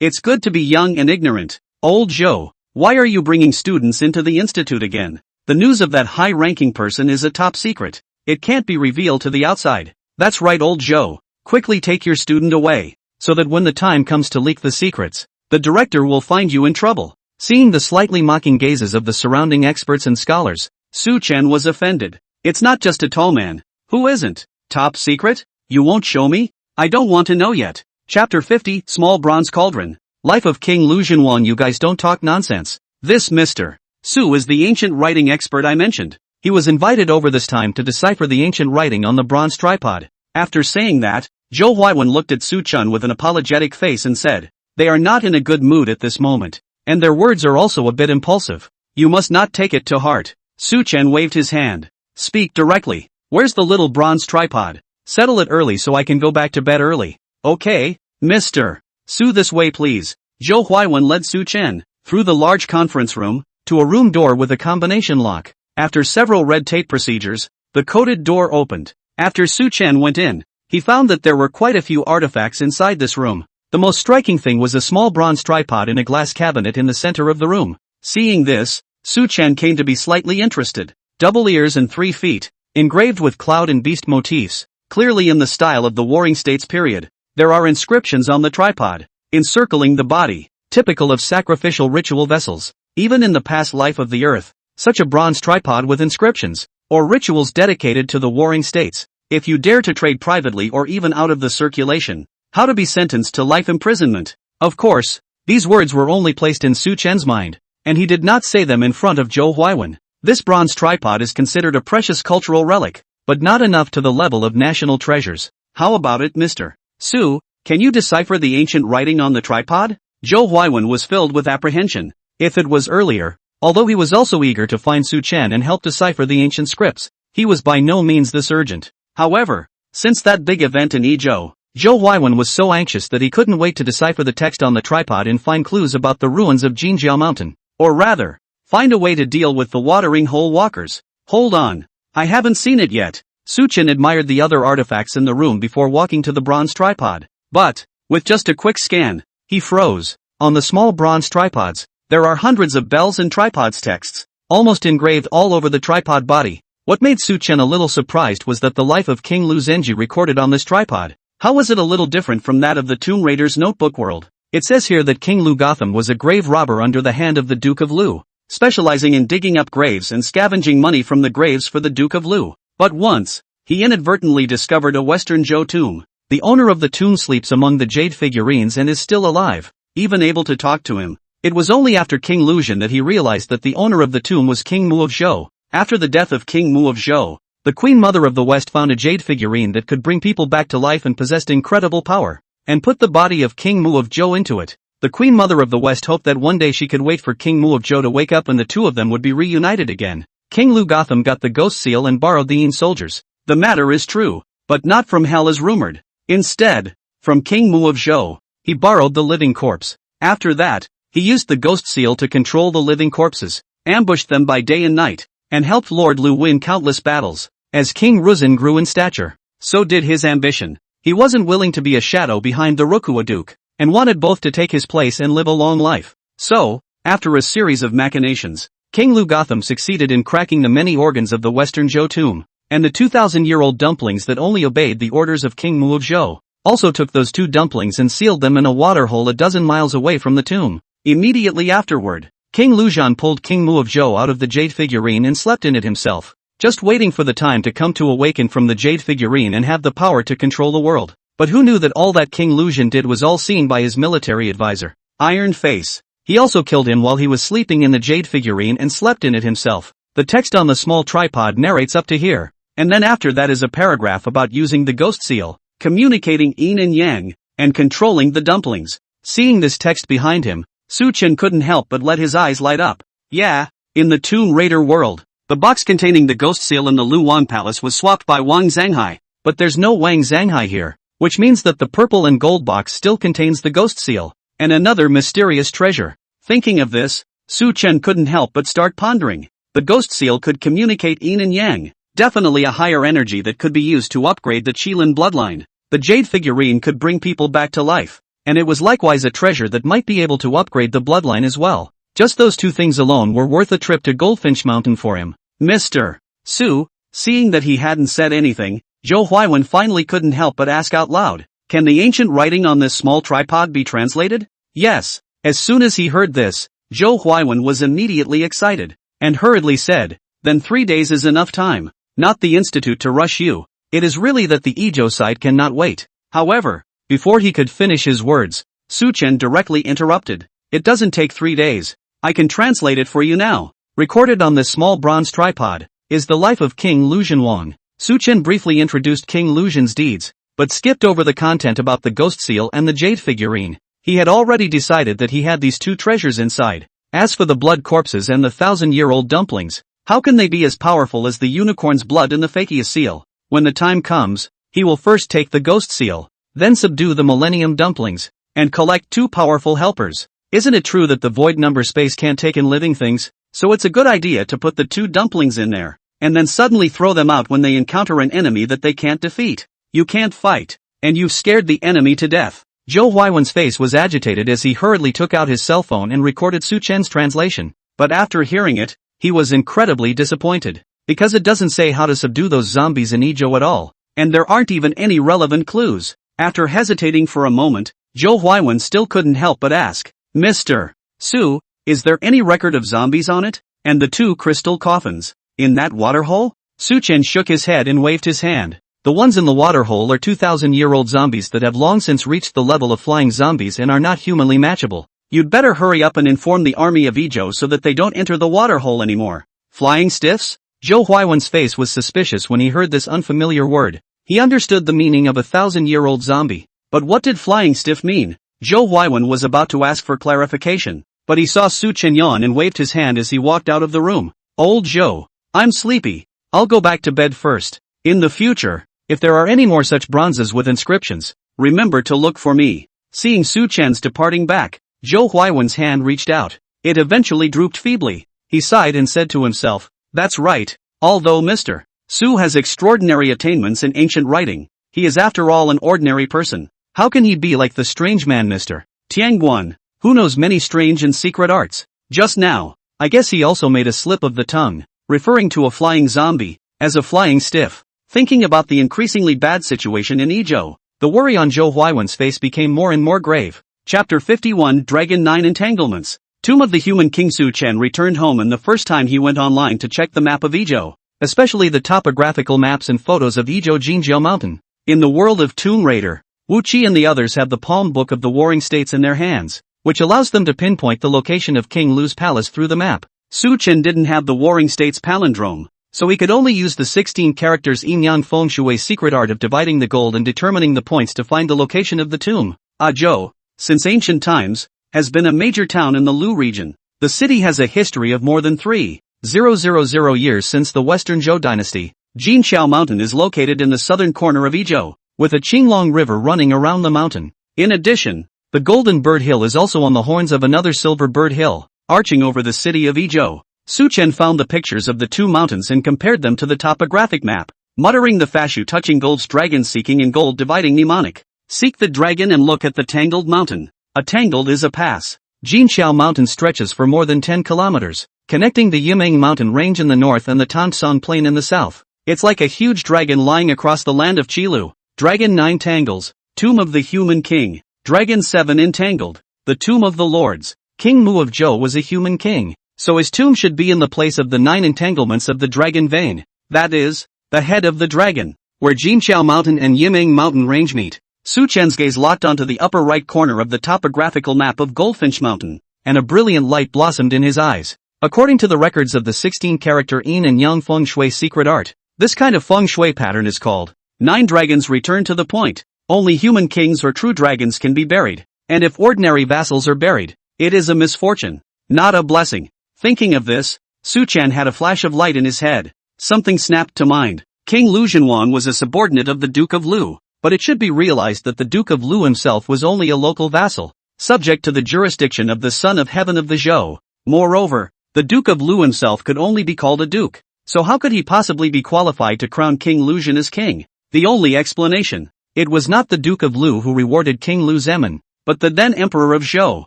it's good to be young and ignorant. Old Zhou, why are you bringing students into the institute again? The news of that high-ranking person is a top secret. It can't be revealed to the outside. That's right, old Zhou. Quickly take your student away, so that when the time comes to leak the secrets, the director will find you in trouble. Seeing the slightly mocking gazes of the surrounding experts and scholars, Su Chen was offended. It's not just a tall man. Who isn't? Top secret? You won't show me? I don't want to know yet. Chapter 50, Small Bronze Cauldron. Life of King Lu Zhenwan. You guys don't talk nonsense. This Mr. Su is the ancient writing expert I mentioned. He was invited over this time to decipher the ancient writing on the bronze tripod. After saying that, Zhou Huaiwen looked at Su Chen with an apologetic face and said, they are not in a good mood at this moment, and their words are also a bit impulsive. You must not take it to heart. Su Chen waved his hand. Speak directly. Where's the little bronze tripod? Settle it early so I can go back to bed early. Okay, Mr. Su, this way please. Zhou Huaiwen led Su Chen through the large conference room to a room door with a combination lock. After several red tape procedures, the coded door opened. After Su Chen went in, he found that there were quite a few artifacts inside this room. The most striking thing was a small bronze tripod in a glass cabinet in the center of the room. Seeing this, Su Chen came to be slightly interested. Double ears and 3 feet, engraved with cloud and beast motifs, clearly in the style of the Warring States period. There are inscriptions on the tripod, encircling the body, typical of sacrificial ritual vessels. Even in the past life of the earth, such a bronze tripod with inscriptions, or rituals dedicated to the Warring States. If you dare to trade privately or even out of the circulation, how to be sentenced to life imprisonment. Of course, these words were only placed in Su Chen's mind, and he did not say them in front of Zhou Huaiwen. This bronze tripod is considered a precious cultural relic, but not enough to the level of national treasures. How about it, Mr. Su, can you decipher the ancient writing on the tripod? Zhou Huaiwen was filled with apprehension. If it was earlier, although he was also eager to find Su Chen and help decipher the ancient scripts, he was by no means this urgent. However, since that big event in Yizhou, Zhou Huaiwen was so anxious that he couldn't wait to decipher the text on the tripod and find clues about the ruins of Jinjiao Mountain. Or rather, find a way to deal with the watering hole walkers. Hold on. I haven't seen it yet. Su Chen admired the other artifacts in the room before walking to the bronze tripod. But, with just a quick scan, he froze. On the small bronze tripods, there are hundreds of bells and tripods texts, almost engraved all over the tripod body. What made Su Chen a little surprised was that the life of King Lu Zhenji recorded on this tripod. How was it a little different from that of the Tomb Raider's notebook world? It says here that King Lu Gotham was a grave robber under the hand of the Duke of Lu, specializing in digging up graves and scavenging money from the graves for the Duke of Lu. But once, he inadvertently discovered a Western Zhou tomb. The owner of the tomb sleeps among the jade figurines and is still alive, even able to talk to him. It was only after King Luzhen that he realized that the owner of the tomb was King Mu of Zhou. After the death of King Mu of Zhou, the Queen Mother of the West found a jade figurine that could bring people back to life and possessed incredible power, and put the body of King Mu of Zhou into it. The Queen Mother of the West hoped that one day she could wait for King Mu of Zhou to wake up and the two of them would be reunited again. King Lu Gotham got the ghost seal and borrowed the Yin soldiers. The matter is true, but not from hell as rumored. Instead, from King Mu of Zhou, he borrowed the living corpse. After that, he used the ghost seal to control the living corpses, ambushed them by day and night, and helped Lord Lu win countless battles. As King Ruzhen grew in stature, so did his ambition. He wasn't willing to be a shadow behind the Rukua Duke, and wanted both to take his place and live a long life. So, after a series of machinations, King Lu Gotham succeeded in cracking the many organs of the Western Zhou tomb, and the 2,000-year-old dumplings that only obeyed the orders of King Mu of Zhou. Also took those 2 dumplings and sealed them in a waterhole a dozen miles away from the tomb. Immediately afterward, King Luzhen pulled King Mu of Zhou out of the jade figurine and slept in it himself, just waiting for the time to come to awaken from the jade figurine and have the power to control the world. But who knew that all that King Luzhen did was all seen by his military advisor, Iron Face. He also killed him while he was sleeping in the jade figurine and slept in it himself. The text on the small tripod narrates up to here, and then after that is a paragraph about using the ghost seal, communicating yin and yang, and controlling the dumplings. Seeing this text behind him, Su Chen couldn't help but let his eyes light up. Yeah, in the Tomb Raider world, the box containing the ghost seal in the Luwan Palace was swapped by Wang Zhanghai, but there's no Wang Zhanghai here, which means that the purple and gold box still contains the ghost seal, and another mysterious treasure. Thinking of this, Su Chen couldn't help but start pondering. The ghost seal could communicate yin and yang, definitely a higher energy that could be used to upgrade the Qilin bloodline. The jade figurine could bring people back to life, and it was likewise a treasure that might be able to upgrade the bloodline as well. Just those 2 things alone were worth a trip to Goldfinch Mountain for him. Mr. Su, seeing that he hadn't said anything, Zhou Huaiwen finally couldn't help but ask out loud, "Can the ancient writing on this small tripod be translated?" Yes. As soon as he heard this, Zhou Huaiwen was immediately excited, and hurriedly said, "Then 3 days is enough time. Not the institute to rush you. It is really that the Yizhou side cannot wait." However, before he could finish his words, Su Chen directly interrupted. "It doesn't take 3 days. I can translate it for you now." Recorded on this small bronze tripod is the life of King Luzhen Wang. Su Chen briefly introduced King Luzhen's deeds, but skipped over the content about the ghost seal and the jade figurine. He had already decided that he had these 2 treasures inside. As for the blood corpses and the 1,000-year-old dumplings, how can they be as powerful as the unicorn's blood and the Fakia seal? When the time comes, he will first take the ghost seal, then subdue the Millennium Dumplings, and collect 2 powerful helpers. Isn't it true that the void number space can't take in living things? So it's a good idea to put the 2 dumplings in there, and then suddenly throw them out when they encounter an enemy that they can't defeat. You can't fight, and you've scared the enemy to death. Zhou Huaiwen's face was agitated as he hurriedly took out his cell phone and recorded Su Chen's translation, but after hearing it, he was incredibly disappointed, because it doesn't say how to subdue those zombies in Ezhou at all, and there aren't even any relevant clues. After hesitating for a moment, Zhou Huaiwen still couldn't help but ask, Mr. Su, is there any record of zombies on it? And the 2 crystal coffins, in that waterhole? Su Chen shook his head and waved his hand. The ones in the waterhole are 2,000-year-old zombies that have long since reached the level of flying zombies and are not humanly matchable. You'd better hurry up and inform the army of Ezhou so that they don't enter the waterhole anymore. Flying stiffs? Zhou Huaiwen's face was suspicious when he heard this unfamiliar word. He understood the meaning of a 1,000-year-old zombie. But what did flying stiff mean? Zhou Huaiwen was about to ask for clarification, but he saw Su Chen yawn and waved his hand as he walked out of the room. Old Zhou, I'm sleepy. I'll go back to bed first. In the future, if there are any more such bronzes with inscriptions, remember to look for me. Seeing Su Chen's departing back, Zhou Huaiwen's hand reached out. It eventually drooped feebly. He sighed and said to himself, that's right, although Mr. Su has extraordinary attainments in ancient writing, he is after all an ordinary person. How can he be like the strange man Mr. Tianguan, who knows many strange and secret arts? Just now, I guess he also made a slip of the tongue, referring to a flying zombie as a flying stiff. Thinking about the increasingly bad situation in Ezhou, the worry on Zhou Huaiwen's face became more and more grave. Chapter 51 Dragon 9 Entanglements. Tomb of the Human King. Su Chen returned home, and the first time he went online to check the map of Ezhou, especially the topographical maps and photos of Ezhou Jinjiao Mountain. In the world of Tomb Raider, Wu Qi and the others have the palm book of the Warring States in their hands, which allows them to pinpoint the location of King Lu's palace through the map. Su Chen didn't have the Warring States palindrome, so he could only use the 16 characters Yin Yang Feng Shui's secret art of dividing the gold and determining the points to find the location of the tomb. Ezhou, since ancient times, has been a major town in the Lu region. The city has a history of more than 3,000 years since the Western Zhou dynasty. Jinqiao Mountain is located in the southern corner of Ezhou, with a Qinglong River running around the mountain. In addition, the Golden Bird Hill is also on the horns of another Silver Bird Hill, arching over the city of Ezhou. Su Chen found the pictures of the 2 mountains and compared them to the topographic map, muttering the fashu touching gold's dragon seeking and gold dividing mnemonic. Seek the dragon and look at the tangled mountain. A tangled is a pass. Jinqiao Mountain stretches for more than 10 kilometers, connecting the Yimeng Mountain range in the north and the Tanshan Plain in the south. It's like a huge dragon lying across the land of Qilu. Dragon 9 Tangles, Tomb of the Human King. Dragon 7 Entangled, the Tomb of the Lords. King Mu of Zhou was a human king, so his tomb should be in the place of the 9 entanglements of the dragon vein, that is, the head of the dragon, where Jinqiao Mountain and Yimeng Mountain range meet. Su Chen's gaze locked onto the upper right corner of the topographical map of Goldfinch Mountain, and a brilliant light blossomed in his eyes. According to the records of the 16-character Yin and Yang Feng Shui secret art, this kind of Feng Shui pattern is called 9 dragons return to the point. Only human kings or true dragons can be buried, and if ordinary vassals are buried, it is a misfortune, not a blessing. Thinking of this, Su Chen had a flash of light in his head. Something snapped to mind. King Lu Zhenwan was a subordinate of the Duke of Lu, but it should be realized that the Duke of Lu himself was only a local vassal, subject to the jurisdiction of the Son of Heaven of the Zhou. Moreover, the Duke of Lu himself could only be called a duke, so how could he possibly be qualified to crown King Lu Zhen as king? The only explanation. It was not the Duke of Lu who rewarded King Lu Zemin, but the then Emperor of Zhou.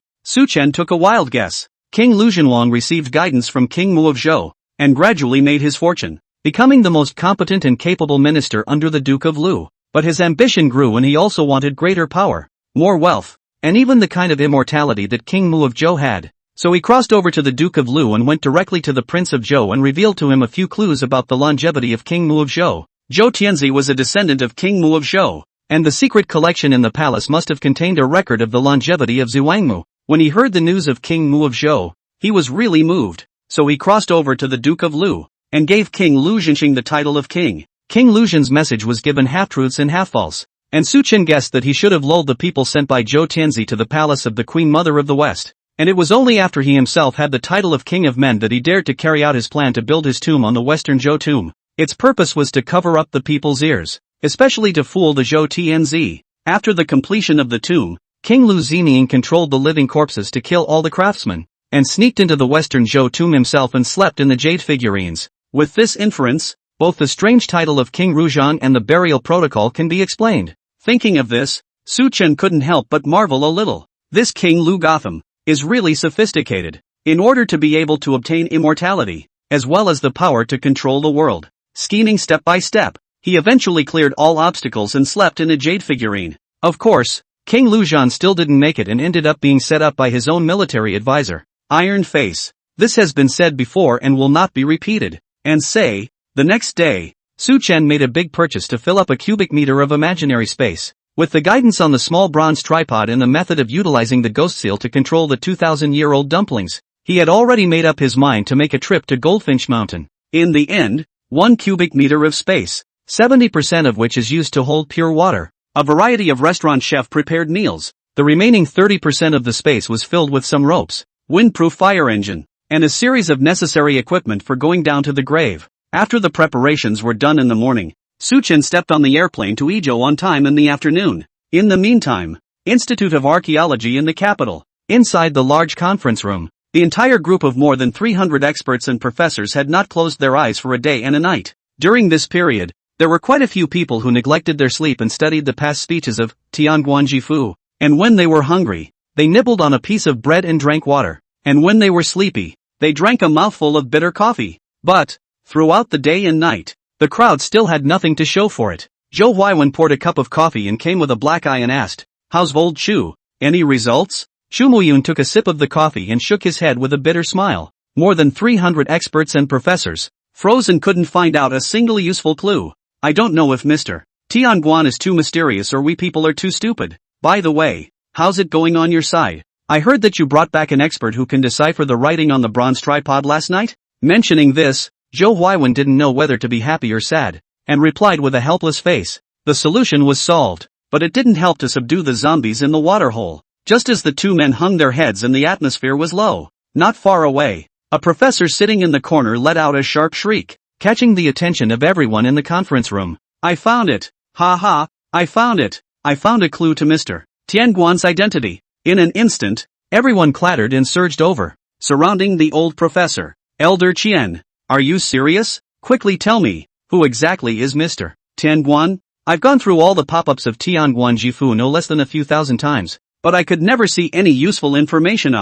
Su Chen took a wild guess. King Lu Zhenwang received guidance from King Mu of Zhou, and gradually made his fortune, becoming the most competent and capable minister under the Duke of Lu. But his ambition grew and he also wanted greater power, more wealth, and even the kind of immortality that King Mu of Zhou had. So he crossed over to the Duke of Lu and went directly to the Prince of Zhou and revealed to him a few clues about the longevity of King Mu of Zhou. Zhou Tianzi was a descendant of King Mu of Zhou, and the secret collection in the palace must have contained a record of the longevity of Zhuangmu. When he heard the news of King Mu of Zhou, he was really moved, so he crossed over to the Duke of Lu, and gave King Lu Zhenxing the title of king. King Lu Zhen's message was given half-truths and half-false, and Su Chen guessed that he should have lulled the people sent by Zhou Tianzi to the palace of the Queen Mother of the West, and it was only after he himself had the title of King of Men that he dared to carry out his plan to build his tomb on the Western Zhou tomb. Its purpose was to cover up the people's ears, especially to fool the Zhou Tianzi. After the completion of the tomb, King Lu Zimian controlled the living corpses to kill all the craftsmen, and sneaked into the Western Zhou tomb himself and slept in the jade figurines. With this inference, both the strange title of King Ruzhang and the burial protocol can be explained. Thinking of this, Su Chen couldn't help but marvel a little. This King Lu Gotham is really sophisticated. In order to be able to obtain immortality, as well as the power to control the world, scheming step by step, he eventually cleared all obstacles and slept in a jade figurine. Of course, King Luzhan still didn't make it and ended up being set up by his own military advisor, Iron Face. This has been said before and will not be repeated. And say, the next day, Su Chen made a big purchase to fill up a cubic meter of imaginary space. With the guidance on the small bronze tripod and the method of utilizing the ghost seal to control the 2,000-year-old dumplings, he had already made up his mind to make a trip to Goldfinch Mountain. In the end, 1 cubic meter of space, 70% of which is used to hold pure water, a variety of restaurant chef-prepared meals. The remaining 30% of the space was filled with some ropes, windproof fire engine, and a series of necessary equipment for going down to the grave. After the preparations were done in the morning, Su Chen stepped on the airplane to Izhou on time in the afternoon. In the meantime, Institute of Archaeology in the capital. Inside the large conference room, the entire group of more than 300 experts and professors had not closed their eyes for a day and a night. During this period, there were quite a few people who neglected their sleep and studied the past speeches of Tianguan Jifu, and when they were hungry, they nibbled on a piece of bread and drank water, and when they were sleepy, they drank a mouthful of bitter coffee. But, throughout the day and night, the crowd still had nothing to show for it. Zhou Huaiwen poured a cup of coffee and came with a black eye and asked, "How's old Chu? Any results?" Xu Muyun took a sip of the coffee and shook his head with a bitter smile. More than 300 experts and professors froze and couldn't find out a single useful clue. I don't know if Mr. Tianguan is too mysterious or we people are too stupid. By the way, how's it going on your side? I heard that you brought back an expert who can decipher the writing on the bronze tripod last night? Mentioning this, Zhou Huaiwen didn't know whether to be happy or sad, and replied with a helpless face. The solution was solved, but it didn't help to subdue the zombies in the waterhole. Just as the two men hung their heads and the atmosphere was low, not far away, a professor sitting in the corner let out a sharp shriek, catching the attention of everyone in the conference room. I found it! Ha ha! I found it! I found a clue to Mr. Tianguan's identity. In an instant, everyone clattered and surged over, surrounding the old professor. Elder Qian, are you serious? Quickly tell me, who exactly is Mr. Tianguan? I've gone through all the pop-ups of Tianguan Jifu no less than a few thousand times, but I could never see any useful information.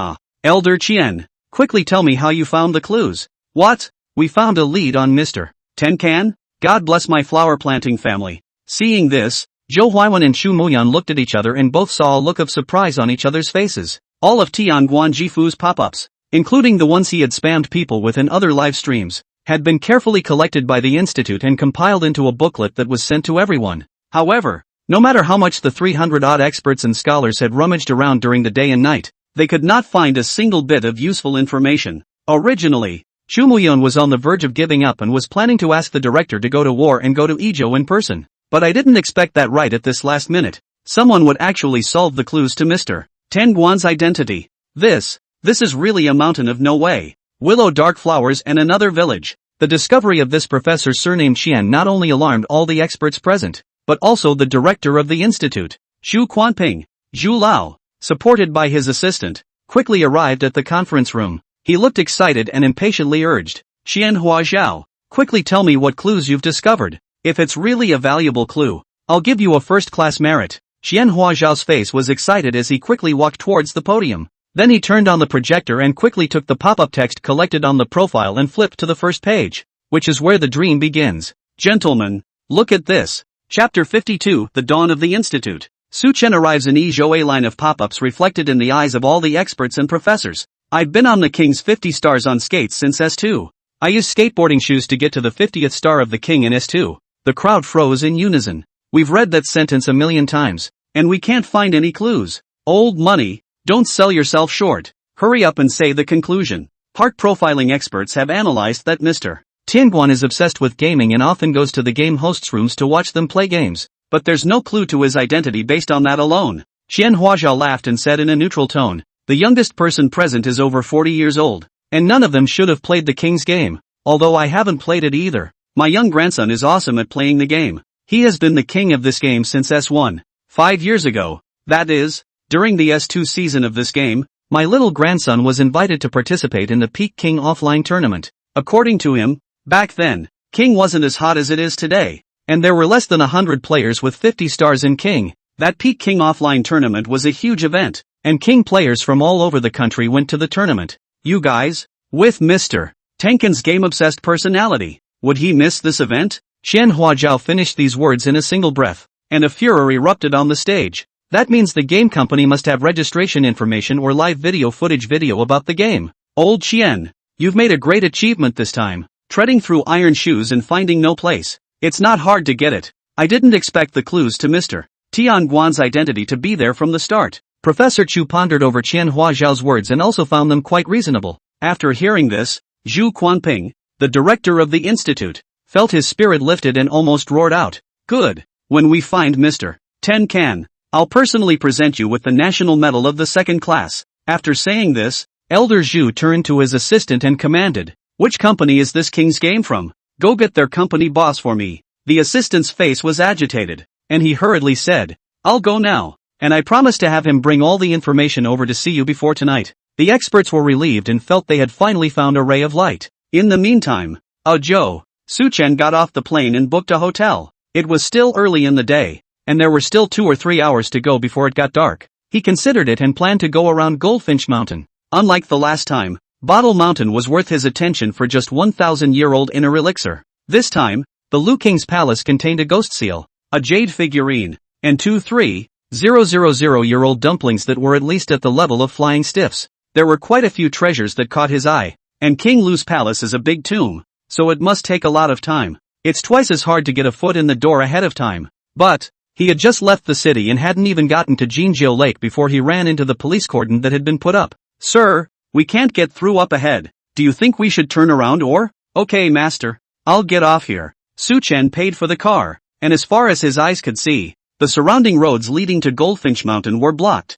Elder Qian, quickly tell me how you found the clues. What? We found a lead on Mr. Tenkan? God bless my flower planting family. Seeing this, Zhou Huaiwen and Xu Muyun looked at each other and both saw a look of surprise on each other's faces. All of Tianguan Jifu's pop-ups, including the ones he had spammed people with in other live streams, had been carefully collected by the Institute and compiled into a booklet that was sent to everyone. However, no matter how much the 300-odd experts and scholars had rummaged around during the day and night, they could not find a single bit of useful information. Originally, Xu Muyun was on the verge of giving up and was planning to ask the director to go to war and go to Izhou in person. But I didn't expect that right at this last minute. Someone would actually solve the clues to Mr. Tenguan's identity. This is really a mountain of no way. Willow dark flowers and another village. The discovery of this professor surnamed Qian not only alarmed all the experts present, but also the director of the institute, Xu Quanping. Zhu Lao, supported by his assistant, quickly arrived at the conference room. He looked excited and impatiently urged, Qian Huazhao, quickly tell me what clues you've discovered. If it's really a valuable clue, I'll give you a first-class merit. Qian Huazhao's face was excited as he quickly walked towards the podium. Then he turned on the projector and quickly took the pop-up text collected on the profile and flipped to the first page, which is where the dream begins. Gentlemen, look at this. Chapter 52, The Dawn of the Institute. Su Chen arrives in Izhou. A line of pop-ups reflected in the eyes of all the experts and professors. I've been on the King's 50 stars on skates since S2. I used skateboarding shoes to get to the 50th star of the King in S2. The crowd froze in unison. We've read that sentence a million times, and we can't find any clues. Old money, don't sell yourself short. Hurry up and say the conclusion. Park profiling experts have analyzed that Mr. Tianguan is obsessed with gaming and often goes to the game hosts' rooms to watch them play games. But there's no clue to his identity based on that alone. Qian Huazhao laughed and said in a neutral tone, the youngest person present is over 40 years old, and none of them should have played the King's game, although I haven't played it either. My young grandson is awesome at playing the game. He has been the king of this game since S1. 5 years ago, that is, during the S2 season of this game, my little grandson was invited to participate in the Peak King offline tournament. According to him, back then, King wasn't as hot as it is today, and there were less than 100 players with 50 stars in King. That Peak King offline tournament was a huge event, and King players from all over the country went to the tournament. You guys, with Mr. Tenken's game-obsessed personality, would he miss this event? Xian Huajiao finished these words in a single breath, and a furor erupted on the stage. That means the game company must have registration information or live video footage about the game. Old Xian, you've made a great achievement this time, treading through iron shoes and finding no place. It's not hard to get it. I didn't expect the clues to Mr. Tianguan's identity to be there from the start. Professor Chu pondered over Qian Huajiao's words and also found them quite reasonable. After hearing this, Zhu Quanping, the director of the institute, felt his spirit lifted and almost roared out. Good. When we find Mr. Tenkan, I'll personally present you with the National Medal of the Second Class. After saying this, Elder Zhu turned to his assistant and commanded, which company is this King's game from? Go get their company boss for me. The assistant's face was agitated, and he hurriedly said, I'll go now, and I promise to have him bring all the information over to see you before tonight. The experts were relieved and felt they had finally found a ray of light. In the meantime, Zhou, Suchen got off the plane and booked a hotel. It was still early in the day, and there were still 2 or 3 hours to go before it got dark. He considered it and planned to go around Goldfinch Mountain. Unlike the last time, Bottle Mountain was worth his attention for just 1,000-year-old inner elixir. This time, the Lu King's palace contained a ghost seal, a jade figurine, and 2,3,000-year-old dumplings that were at least at the level of flying stiffs. There were quite a few treasures that caught his eye, and King Lu's palace is a big tomb, so it must take a lot of time. It's twice as hard to get a foot in the door ahead of time. But, he had just left the city and hadn't even gotten to Jinjiu Lake before he ran into the police cordon that had been put up. Sir, we can't get through up ahead. Do you think we should turn around or? Okay, master. I'll get off here. Su Chen paid for the car, and as far as his eyes could see, the surrounding roads leading to Goldfinch Mountain were blocked.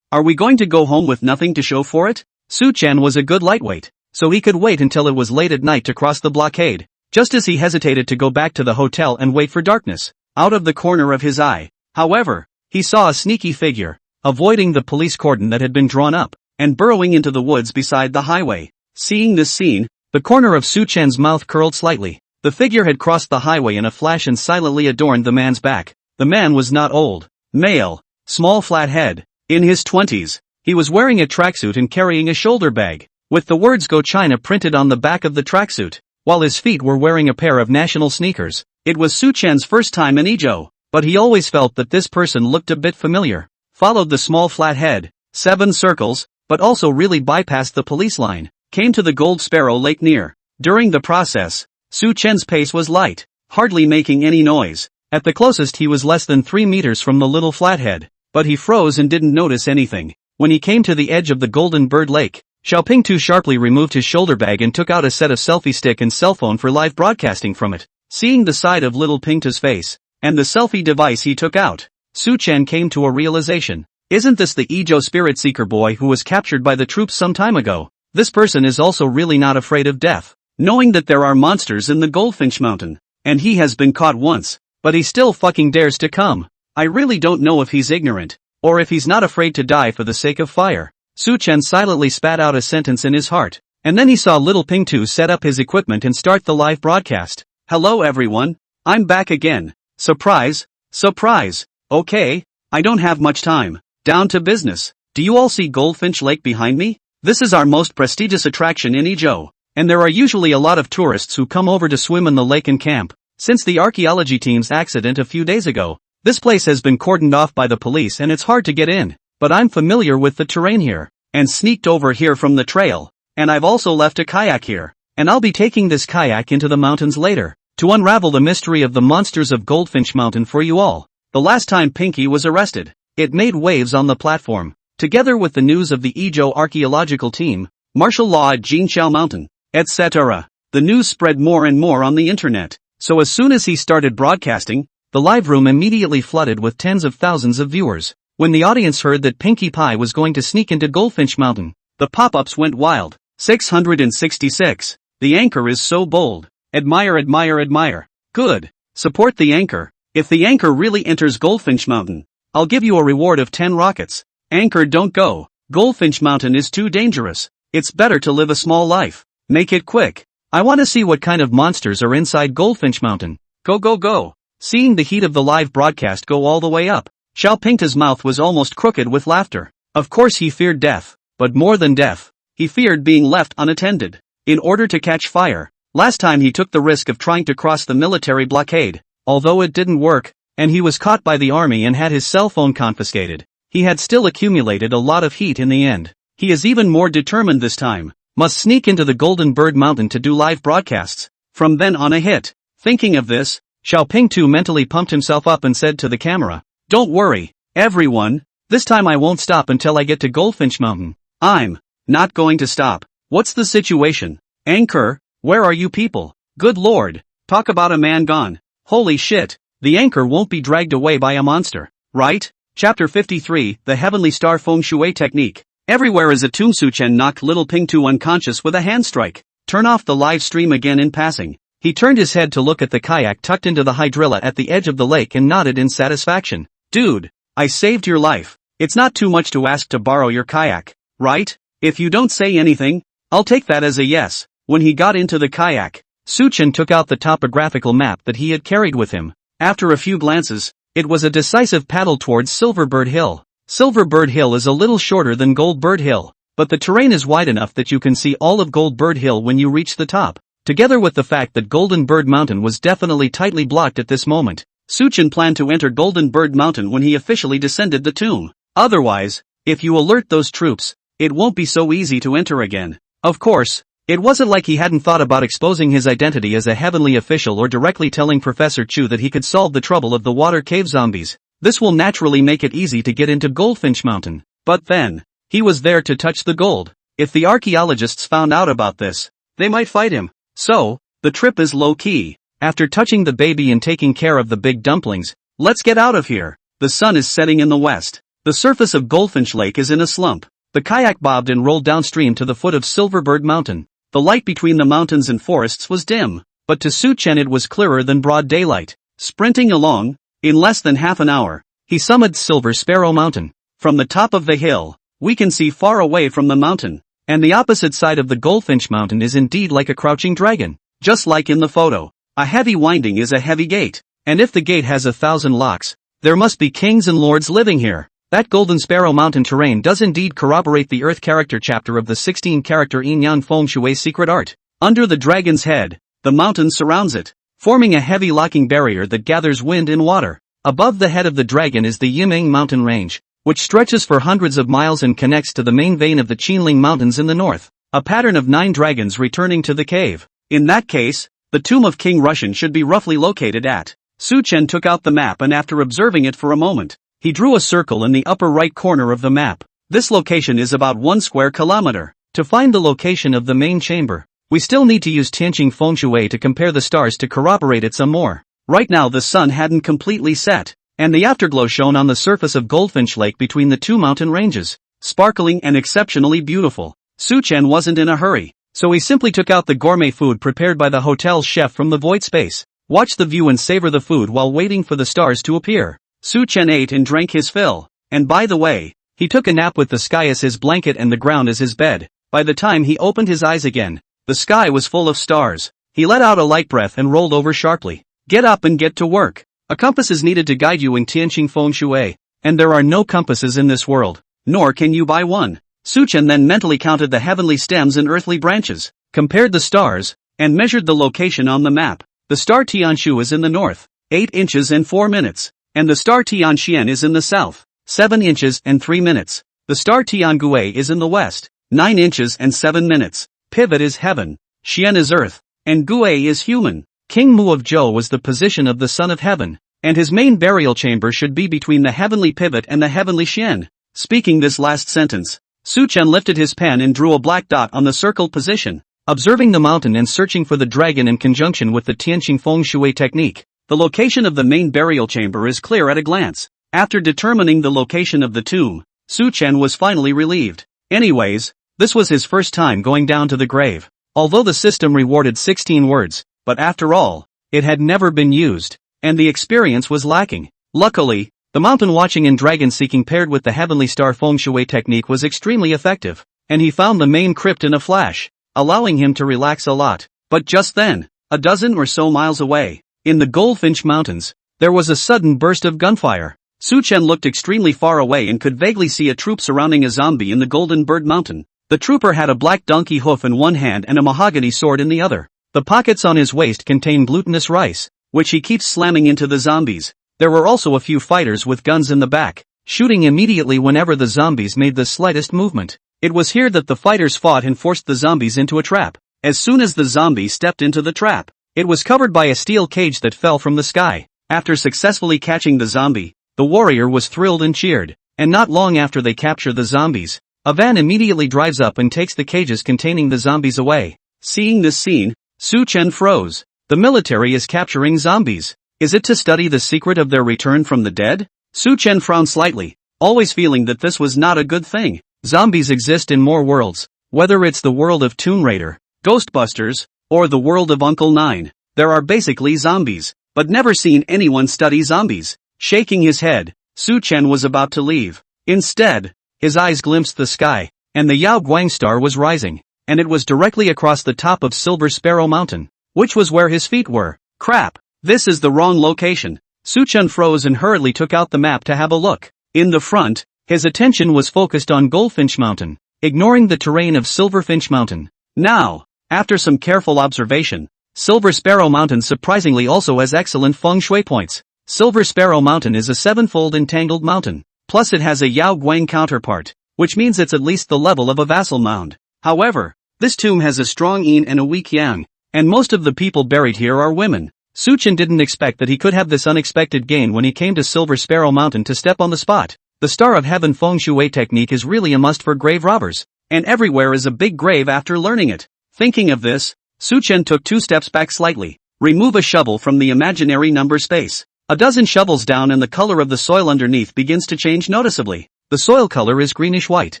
Are we going to go home with nothing to show for it? Su Chen was a good lightweight, so he could wait until it was late at night to cross the blockade, just as he hesitated to go back to the hotel and wait for darkness. Out of the corner of his eye, however, he saw a sneaky figure, avoiding the police cordon that had been drawn up, and burrowing into the woods beside the highway. Seeing this scene, the corner of Su Chen's mouth curled slightly. The figure had crossed the highway in a flash and silently adorned the man's back. The man was not old. Male. Small flat head. In his 20s. He was wearing a tracksuit and carrying a shoulder bag, with the words Go China printed on the back of the tracksuit, while his feet were wearing a pair of national sneakers. It was Su Chen's first time in Izhou, but he always felt that this person looked a bit familiar. Followed the small flat head, 7 circles, but also really bypassed the police line, came to the Gold Sparrow Lake near. During the process, Su Chen's pace was light, hardly making any noise. At the closest he was less than 3 meters from the little flathead, but he froze and didn't notice anything. When he came to the edge of the Golden Bird Lake, Xiaoping Tu sharply removed his shoulder bag and took out a set of selfie stick and cell phone for live broadcasting from it. Seeing the side of little Pingta's face, and the selfie device he took out, Su Chen came to a realization. Isn't this the Izhou spirit seeker boy who was captured by the troops some time ago? This person is also really not afraid of death, knowing that there are monsters in the Goldfinch Mountain, and he has been caught once, but he still fucking dares to come. I really don't know if he's ignorant, or if he's not afraid to die for the sake of fire. Su Chen silently spat out a sentence in his heart, and then he saw little Pingtu set up his equipment and start the live broadcast. Hello everyone, I'm back again. Surprise, surprise. Okay, I don't have much time. Down to business. Do you all see Goldfinch Lake behind me? This is our most prestigious attraction in Izhou, and there are usually a lot of tourists who come over to swim in the lake and camp. Since the archaeology team's accident a few days ago, this place has been cordoned off by the police and it's hard to get in, but I'm familiar with the terrain here, and sneaked over here from the trail, and I've also left a kayak here, and I'll be taking this kayak into the mountains later, to unravel the mystery of the monsters of Goldfinch Mountain for you all. The last time Pinky was arrested, it made waves on the platform, together with the news of the Izhou archaeological team, martial law at Jinqiao Mountain, etc. The news spread more and more on the internet, so as soon as he started broadcasting, the live room immediately flooded with tens of thousands of viewers. When the audience heard that Pinkie Pie was going to sneak into Goldfinch Mountain, the pop-ups went wild. 666. The anchor is so bold. Admire, admire, admire. Good. Support the anchor. If the anchor really enters Goldfinch Mountain, I'll give you a reward of 10 rockets. Anchor, don't go. Goldfinch Mountain is too dangerous. It's better to live a small life. Make it quick. I want to see what kind of monsters are inside Goldfinch Mountain. Go go go. Seeing the heat of the live broadcast go all the way up, Xiaopingta's mouth was almost crooked with laughter. Of course he feared death, but more than death, he feared being left unattended. In order to catch fire, last time he took the risk of trying to cross the military blockade, although it didn't work, and he was caught by the army and had his cell phone confiscated. He had still accumulated a lot of heat in the end. He is even more determined this time. Must sneak into the Golden Bird Mountain to do live broadcasts. From then on a hit. Thinking of this, Xiaoping too mentally pumped himself up and said to the camera, "Don't worry, everyone, this time I won't stop until I get to Goldfinch Mountain. I'm not going to stop. What's the situation? Anchor, where are you people? Good lord, talk about a man gone. Holy shit, the anchor won't be dragged away by a monster, right?" Chapter 53, The Heavenly Star Feng Shui Technique. Everywhere is a tomb. Suchen knocked Little Ping Tu unconscious with a hand strike. Turn off the live stream again in passing. He turned his head to look at the kayak tucked into the hydrilla at the edge of the lake and nodded in satisfaction. "Dude, I saved your life. It's not too much to ask to borrow your kayak, right? If you don't say anything, I'll take that as a yes." When he got into the kayak, Suchen took out the topographical map that he had carried with him. After a few glances, it was a decisive paddle towards Silverbird Hill. Silverbird Hill is a little shorter than Goldbird Hill, but the terrain is wide enough that you can see all of Goldbird Hill when you reach the top. Together with the fact that Golden Bird Mountain was definitely tightly blocked at this moment, Suchen planned to enter Golden Bird Mountain when he officially descended the tomb. Otherwise, if you alert those troops, it won't be so easy to enter again. Of course, it wasn't like he hadn't thought about exposing his identity as a heavenly official or directly telling Professor Chu that he could solve the trouble of the water cave zombies. This will naturally make it easy to get into Goldfinch Mountain. But then, he was there to touch the gold. If the archaeologists found out about this, they might fight him. So, the trip is low-key. After touching the baby and taking care of the big dumplings, let's get out of here. The sun is setting in the west. The surface of Goldfinch Lake is in a slump. The kayak bobbed and rolled downstream to the foot of Silverbird Mountain. The light between the mountains and forests was dim, but to Suchen it was clearer than broad daylight. Sprinting along, in less than half an hour, he summited Silver Sparrow Mountain. From the top of the hill, we can see far away from the mountain, and the opposite side of the Goldfinch Mountain is indeed like a crouching dragon, just like in the photo. A heavy winding is a heavy gate, and if the gate has 1,000 locks, there must be kings and lords living here. That Golden Sparrow Mountain terrain does indeed corroborate the Earth character chapter of the 16-character Yin Feng Shui secret art. Under the dragon's head, the mountain surrounds it, forming a heavy locking barrier that gathers wind and water. Above the head of the dragon is the Yiming Mountain Range, which stretches for hundreds of miles and connects to the main vein of the Qilin Mountains in the north. A pattern of 9 dragons returning to the cave. In that case, the tomb of King Russian should be roughly located at. Suchen took out the map and after observing it for a moment, he drew a circle in the upper right corner of the map. This location is about 1 square kilometer. To find the location of the main chamber, we still need to use Tianqing Feng Shui to compare the stars to corroborate it some more. Right now the sun hadn't completely set, and the afterglow shone on the surface of Goldfinch Lake between the 2 mountain ranges, sparkling and exceptionally beautiful. Suchen wasn't in a hurry, so he simply took out the gourmet food prepared by the hotel's chef from the void space, watched the view and savor the food while waiting for the stars to appear. Suchen ate and drank his fill, and by the way, he took a nap with the sky as his blanket and the ground as his bed. By the time he opened his eyes again, the sky was full of stars. He let out a light breath and rolled over sharply. Get up and get to work. A compass is needed to guide you in Tianqing Feng Shui, and there are no compasses in this world, nor can you buy one. Suchen then mentally counted the heavenly stems and earthly branches, compared the stars, and measured the location on the map. The star Tianshu is in the north, 8 inches and 4 minutes, and the star Tianxian is in the south, 7 inches and 3 minutes. The star Tiangui is in the west, 9 inches and 7 minutes. Pivot is heaven, Xian is earth, and Gui is human. King Mu of Zhou was the position of the son of heaven, and his main burial chamber should be between the heavenly pivot and the heavenly Xian. Speaking this last sentence, Suchen lifted his pen and drew a black dot on the circled position, observing the mountain and searching for the dragon in conjunction with the Tianqing Feng Shui technique. The location of the main burial chamber is clear at a glance. After determining the location of the tomb, Suchen was finally relieved. Anyways, this was his first time going down to the grave. Although the system rewarded 16 words, but after all, it had never been used. and the experience was lacking. Luckily, the mountain watching and dragon seeking paired with the heavenly star feng shui technique was extremely effective, and he found the main crypt in a flash, allowing him to relax a lot. But just then, a dozen or so miles away, in the Goldfinch Mountains, there was a sudden burst of gunfire. Su Chen looked extremely far away and could vaguely see a troop surrounding a zombie in the Golden Bird Mountain. The trooper had a black donkey hoof in one hand and a mahogany sword in the other. The pockets on his waist contained glutinous rice, which he keeps slamming into the zombies. There were also a few fighters with guns in the back, shooting immediately whenever the zombies made the slightest movement. It was here that the fighters fought and forced the zombies into a trap. As soon as the zombie stepped into the trap, it was covered by a steel cage that fell from the sky. After successfully catching the zombie, the warrior was thrilled and cheered, and not long after they capture the zombies, a van immediately drives up and takes the cages containing the zombies away. Seeing this scene, Su Chen froze. The military is capturing zombies. Is it to study the secret of their return from the dead? Su Chen frowned slightly, always feeling that this was not a good thing. Zombies exist in more worlds, whether it's the world of Tomb Raider, Ghostbusters, or the world of Uncle Nine. There are basically zombies, but never seen anyone study zombies. Shaking his head, Su Chen was about to leave. Instead, his eyes glimpsed the sky, and the Yao Guang star was rising, and it was directly across the top of Silver Sparrow Mountain, which was where his feet were. Crap, this is the wrong location. Su Chen froze and hurriedly took out the map to have a look. In the front, his attention was focused on Goldfinch Mountain, ignoring the terrain of Silverfinch Mountain. Now, after some careful observation, Silver Sparrow Mountain surprisingly also has excellent feng shui points. Silver Sparrow Mountain is a sevenfold entangled mountain, plus it has a Yao Guang counterpart, which means it's at least the level of a vassal mound. However, this tomb has a strong yin and a weak yang, and most of the people buried here are women. Su Chen didn't expect that he could have this unexpected gain when he came to Silver Sparrow Mountain to step on the spot. The Star of Heaven feng shui technique is really a must for grave robbers, and everywhere is a big grave after learning it. Thinking of this, Su Chen took 2 steps back slightly. Remove a shovel from the imaginary number space. A dozen shovels down and the color of the soil underneath begins to change noticeably. The soil color is greenish-white,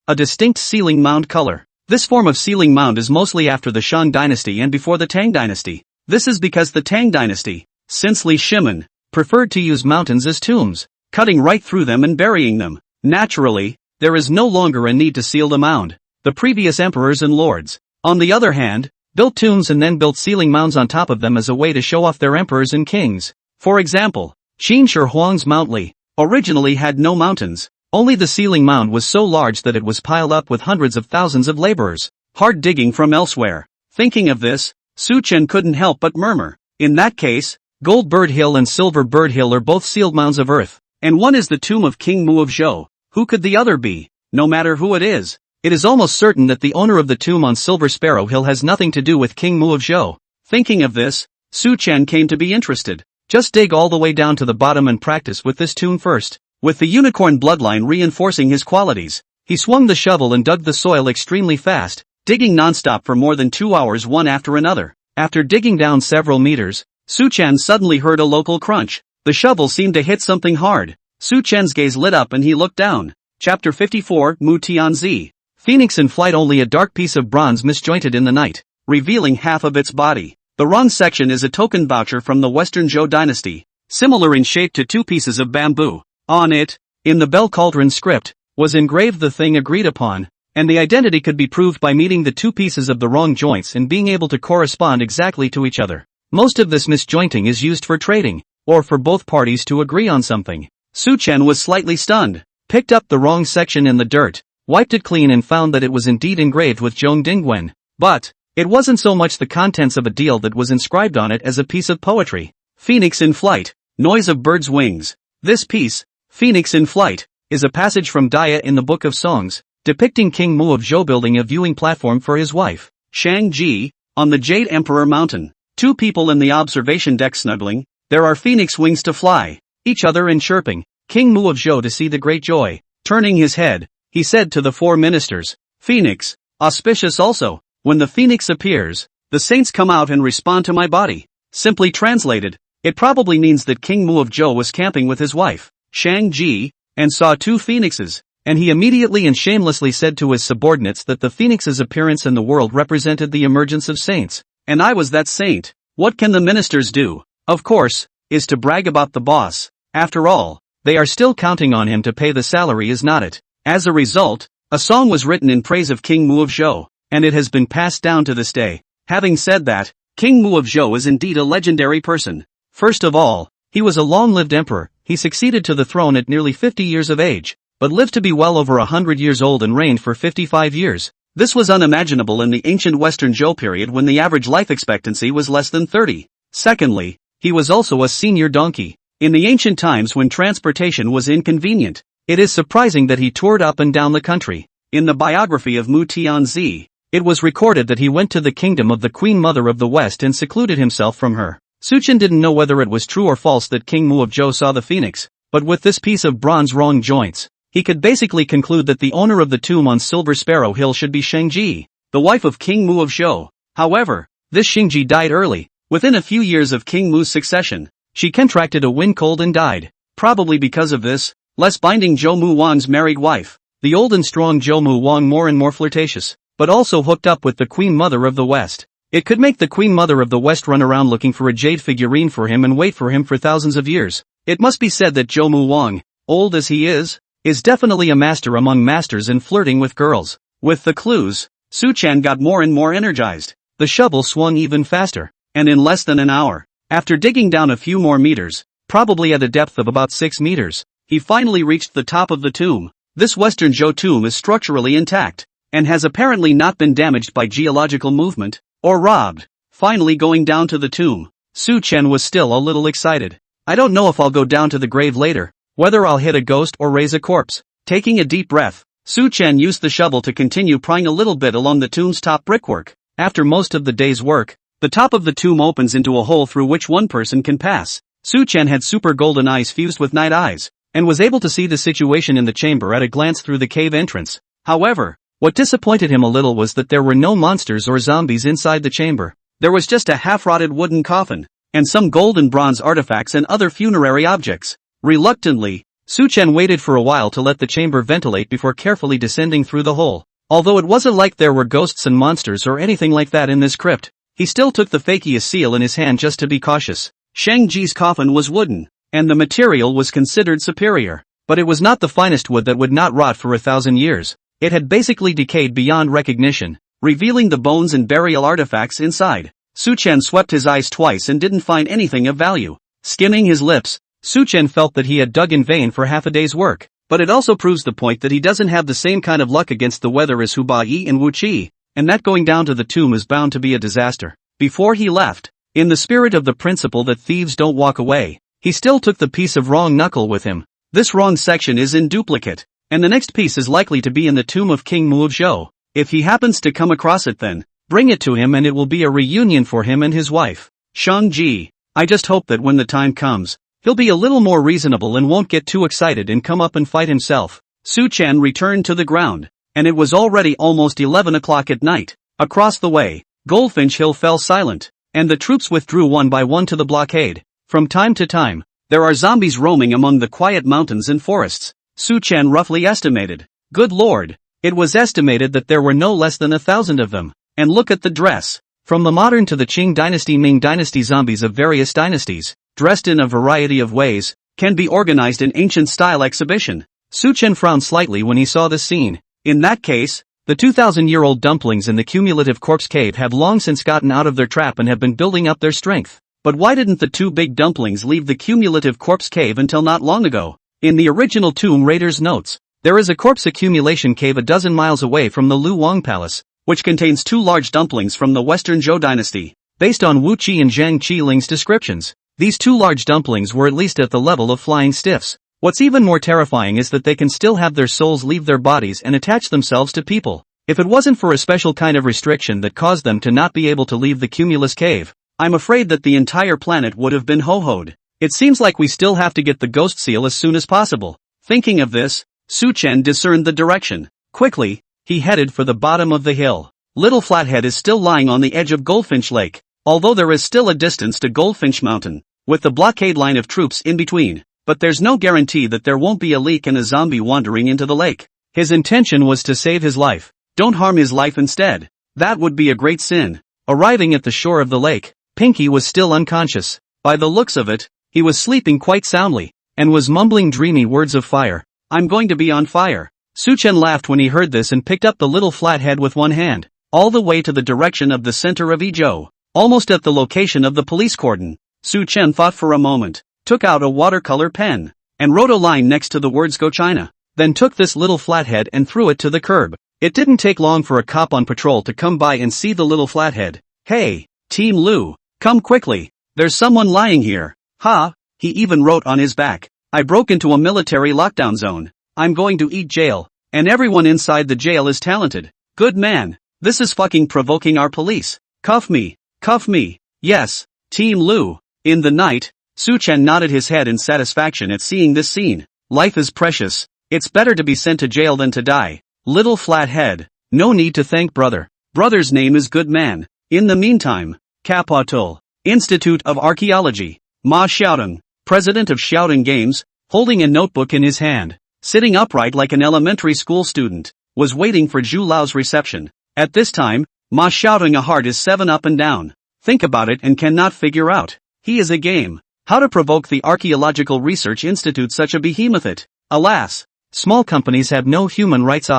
a distinct sealing mound color. This form of sealing mound is mostly after the Shang dynasty and before the Tang dynasty. This is because the Tang dynasty, since Li Shimen, preferred to use mountains as tombs, cutting right through them and burying them. Naturally, there is no longer a need to seal the mound. The previous emperors and lords, on the other hand, built tombs and then built sealing mounds on top of them as a way to show off their emperors and kings. For example, Qin Shi Huang's Mount Li originally had no mountains, only the sealing mound was so large that it was piled up with hundreds of thousands of laborers, hard digging from elsewhere. Thinking of this, Su Chen couldn't help but murmur. In that case, Gold Bird Hill and Silver Bird Hill are both sealed mounds of earth, and one is the tomb of King Mu of Zhou. Who could the other be? No matter who it is almost certain that the owner of the tomb on Silver Sparrow Hill has nothing to do with King Mu of Zhou. Thinking of this, Su Chen came to be interested. Just dig all the way down to the bottom and practice with this tomb first. With the unicorn bloodline reinforcing his qualities, he swung the shovel and dug the soil extremely fast, digging non-stop for more than 2 hours one after another. After digging down several meters, Su Chen suddenly heard a local crunch. The shovel seemed to hit something hard. Su Chen's gaze lit up and he looked down. Chapter 54, Mu Tianzi. Phoenix in flight. Only a dark piece of bronze misjointed in the night, revealing half of its body. The wrong section is a token voucher from the Western Zhou dynasty, similar in shape to 2 pieces of bamboo. On it, in the Bell Cauldron script, was engraved the thing agreed upon, and the identity could be proved by meeting the 2 pieces of the wrong joints and being able to correspond exactly to each other. Most of this misjointing is used for trading, or for both parties to agree on something. Su Chen was slightly stunned, picked up the wrong section in the dirt, wiped it clean and found that it was indeed engraved with Zhong Dingguan. But it wasn't so much the contents of a deal that was inscribed on it as a piece of poetry. Phoenix in flight, noise of birds' wings. This piece, Phoenix in flight, is a passage from Daya in the Book of Songs, depicting King Mu of Zhou building a viewing platform for his wife, Shang Ji, on the Jade Emperor Mountain. 2 people in the observation deck snuggling. There are phoenix wings to fly, each other and chirping. King Mu of Zhou to see the great joy. Turning his head, he said to the 4 ministers, Phoenix, auspicious also. When the phoenix appears, the saints come out and respond to my body. Simply translated, it probably means that King Mu of Zhou was camping with his wife, Shang Ji, and saw 2 phoenixes, and he immediately and shamelessly said to his subordinates that the phoenix's appearance in the world represented the emergence of saints, and I was that saint. What can the ministers do? Of course, is to brag about the boss. After all, they are still counting on him to pay the salary, is not it? As a result, a song was written in praise of King Mu of Zhou, and it has been passed down to this day. Having said that, King Mu of Zhou is indeed a legendary person. First of all, he was a long-lived emperor. He succeeded to the throne at nearly 50 years of age, but lived to be well over 100 years old and reigned for 55 years. This was unimaginable in the ancient Western Zhou period when the average life expectancy was less than 30. Secondly, he was also a senior donkey. In the ancient times when transportation was inconvenient, it is surprising that he toured up and down the country. In the biography of Mu Tianzi, it was recorded that he went to the kingdom of the Queen Mother of the West and secluded himself from her. Su Qian didn't know whether it was true or false that King Mu of Zhou saw the phoenix, but with this piece of bronze wrong joints, he could basically conclude that the owner of the tomb on Silver Sparrow Hill should be Shengji, the wife of King Mu of Zhou. However, this Shengji died early. Within a few years of King Mu's succession, she contracted a wind cold and died. Probably because of this, less binding Zhou Mu Wang's married wife, the old and strong Zhou Mu Wang, more and more flirtatious, but also hooked up with the Queen Mother of the West. It could make the Queen Mother of the West run around looking for a jade figurine for him and wait for him for thousands of years. It must be said that Zhou Mu Wang, old as he is definitely a master among masters in flirting with girls. With the clues, Su Qian got more and more energized. The shovel swung even faster, and in less than an hour, after digging down a few more meters, probably at a depth of about 6 meters, he finally reached the top of the tomb. This Western Zhou tomb is structurally intact, and has apparently not been damaged by geological movement, or robbed. Finally going down to the tomb, Su Qian was still a little excited. I don't know if I'll go down to the grave later, whether I'll hit a ghost or raise a corpse. Taking a deep breath, Su Qian used the shovel to continue prying a little bit along the tomb's top brickwork. After most of the day's work, the top of the tomb opens into a hole through which one person can pass. Su Qian had super golden eyes fused with night eyes, and was able to see the situation in the chamber at a glance through the cave entrance. However, what disappointed him a little was that there were no monsters or zombies inside the chamber. There was just a half-rotted wooden coffin, and some gold and bronze artifacts and other funerary objects. Reluctantly, Su Qian waited for a while to let the chamber ventilate before carefully descending through the hole. Although it wasn't like there were ghosts and monsters or anything like that in this crypt, he still took the fakiest seal in his hand just to be cautious. Shengji's coffin was wooden, and the material was considered superior, but it was not the finest wood that would not rot for 1,000 years. It had basically decayed beyond recognition, revealing the bones and burial artifacts inside. Su Qian swept his eyes twice and didn't find anything of value. Skimming his lips, Su Qian felt that he had dug in vain for half a day's work, but it also proves the point that he doesn't have the same kind of luck against the weather as Hu Bayi and Wu Qi, and that going down to the tomb is bound to be a disaster. Before he left, in the spirit of the principle that thieves don't walk away, he still took the piece of wrong knuckle with him. This wrong section is in duplicate, and the next piece is likely to be in the tomb of King Mu of Zhou. If he happens to come across it, then bring it to him and it will be a reunion for him and his wife. Shang-Ji, I just hope that when the time comes, he'll be a little more reasonable and won't get too excited and come up and fight himself. Su Qian returned to the ground, and it was already almost 11 o'clock at night. Across the way, Goldfinch Hill fell silent, and the troops withdrew one by one to the blockade. From time to time, there are zombies roaming among the quiet mountains and forests. Su Qian roughly estimated. Good lord, it was estimated that there were no less than 1,000 of them. And look at the dress. From the modern to the Qing dynasty, Ming dynasty, zombies of various dynasties, dressed in a variety of ways, can be organized in ancient style exhibition. Su Qian frowned slightly when he saw this scene. In that case, the 2,000-year-old dumplings in the cumulative corpse cave have long since gotten out of their trap and have been building up their strength. But why didn't the two big dumplings leave the cumulative corpse cave until not long ago? In the original Tomb Raider's notes, there is a corpse accumulation cave a dozen miles away from the Lu Wang Palace, which contains two large dumplings from the Western Zhou dynasty. Based on Wu Qi and Zhang Qiling's descriptions, these two large dumplings were at least at the level of flying stiffs. What's even more terrifying is that they can still have their souls leave their bodies and attach themselves to people. If it wasn't for a special kind of restriction that caused them to not be able to leave the cumulus cave, I'm afraid that the entire planet would have been ho-hoed. It seems like we still have to get the ghost seal as soon as possible. Thinking of this, Su Qian discerned the direction. Quickly, he headed for the bottom of the hill. Little Flathead is still lying on the edge of Goldfinch Lake, although there is still a distance to Goldfinch Mountain, with the blockade line of troops in between. But there's no guarantee that there won't be a leak and a zombie wandering into the lake. His intention was to save his life. Don't harm his life instead. That would be a great sin. Arriving at the shore of the lake, Pinky was still unconscious. By the looks of it, He was sleeping quite soundly, and was mumbling dreamy words of fire. I'm going to be on fire. Su Chen laughed when he heard this and picked up the little flathead with one hand, all the way to the direction of the center of Izhou, almost at the location of the police cordon. Su Chen thought for a moment, took out a watercolor pen, and wrote a line next to the words Go China, then took this little flathead and threw it to the curb. It didn't take long for a cop on patrol to come by and see the little flathead. Hey, Team Lu, come quickly, there's someone lying here. Ha, he even wrote on his back. I broke into a military lockdown zone. I'm going to eat jail, and everyone inside the jail is talented. Good man, this is fucking provoking our police. Cuff me, yes, Team Lu. In the night, Su Chen nodded his head in satisfaction at seeing this scene. Life is precious, it's better to be sent to jail than to die. Little flathead, no need to thank brother. Brother's name is Good Man. In the meantime, Capital Institute of Archaeology. Ma Xiaodong, president of Xiaodong Games, holding a notebook in his hand, sitting upright like an elementary school student, was waiting for Zhu Lao's reception. At this time, Ma Xiaodong a heart is 7 up and down. Think about it and cannot figure out. He is a game. How to provoke the Archaeological Research Institute such a behemoth it. Alas, small companies have no human rights.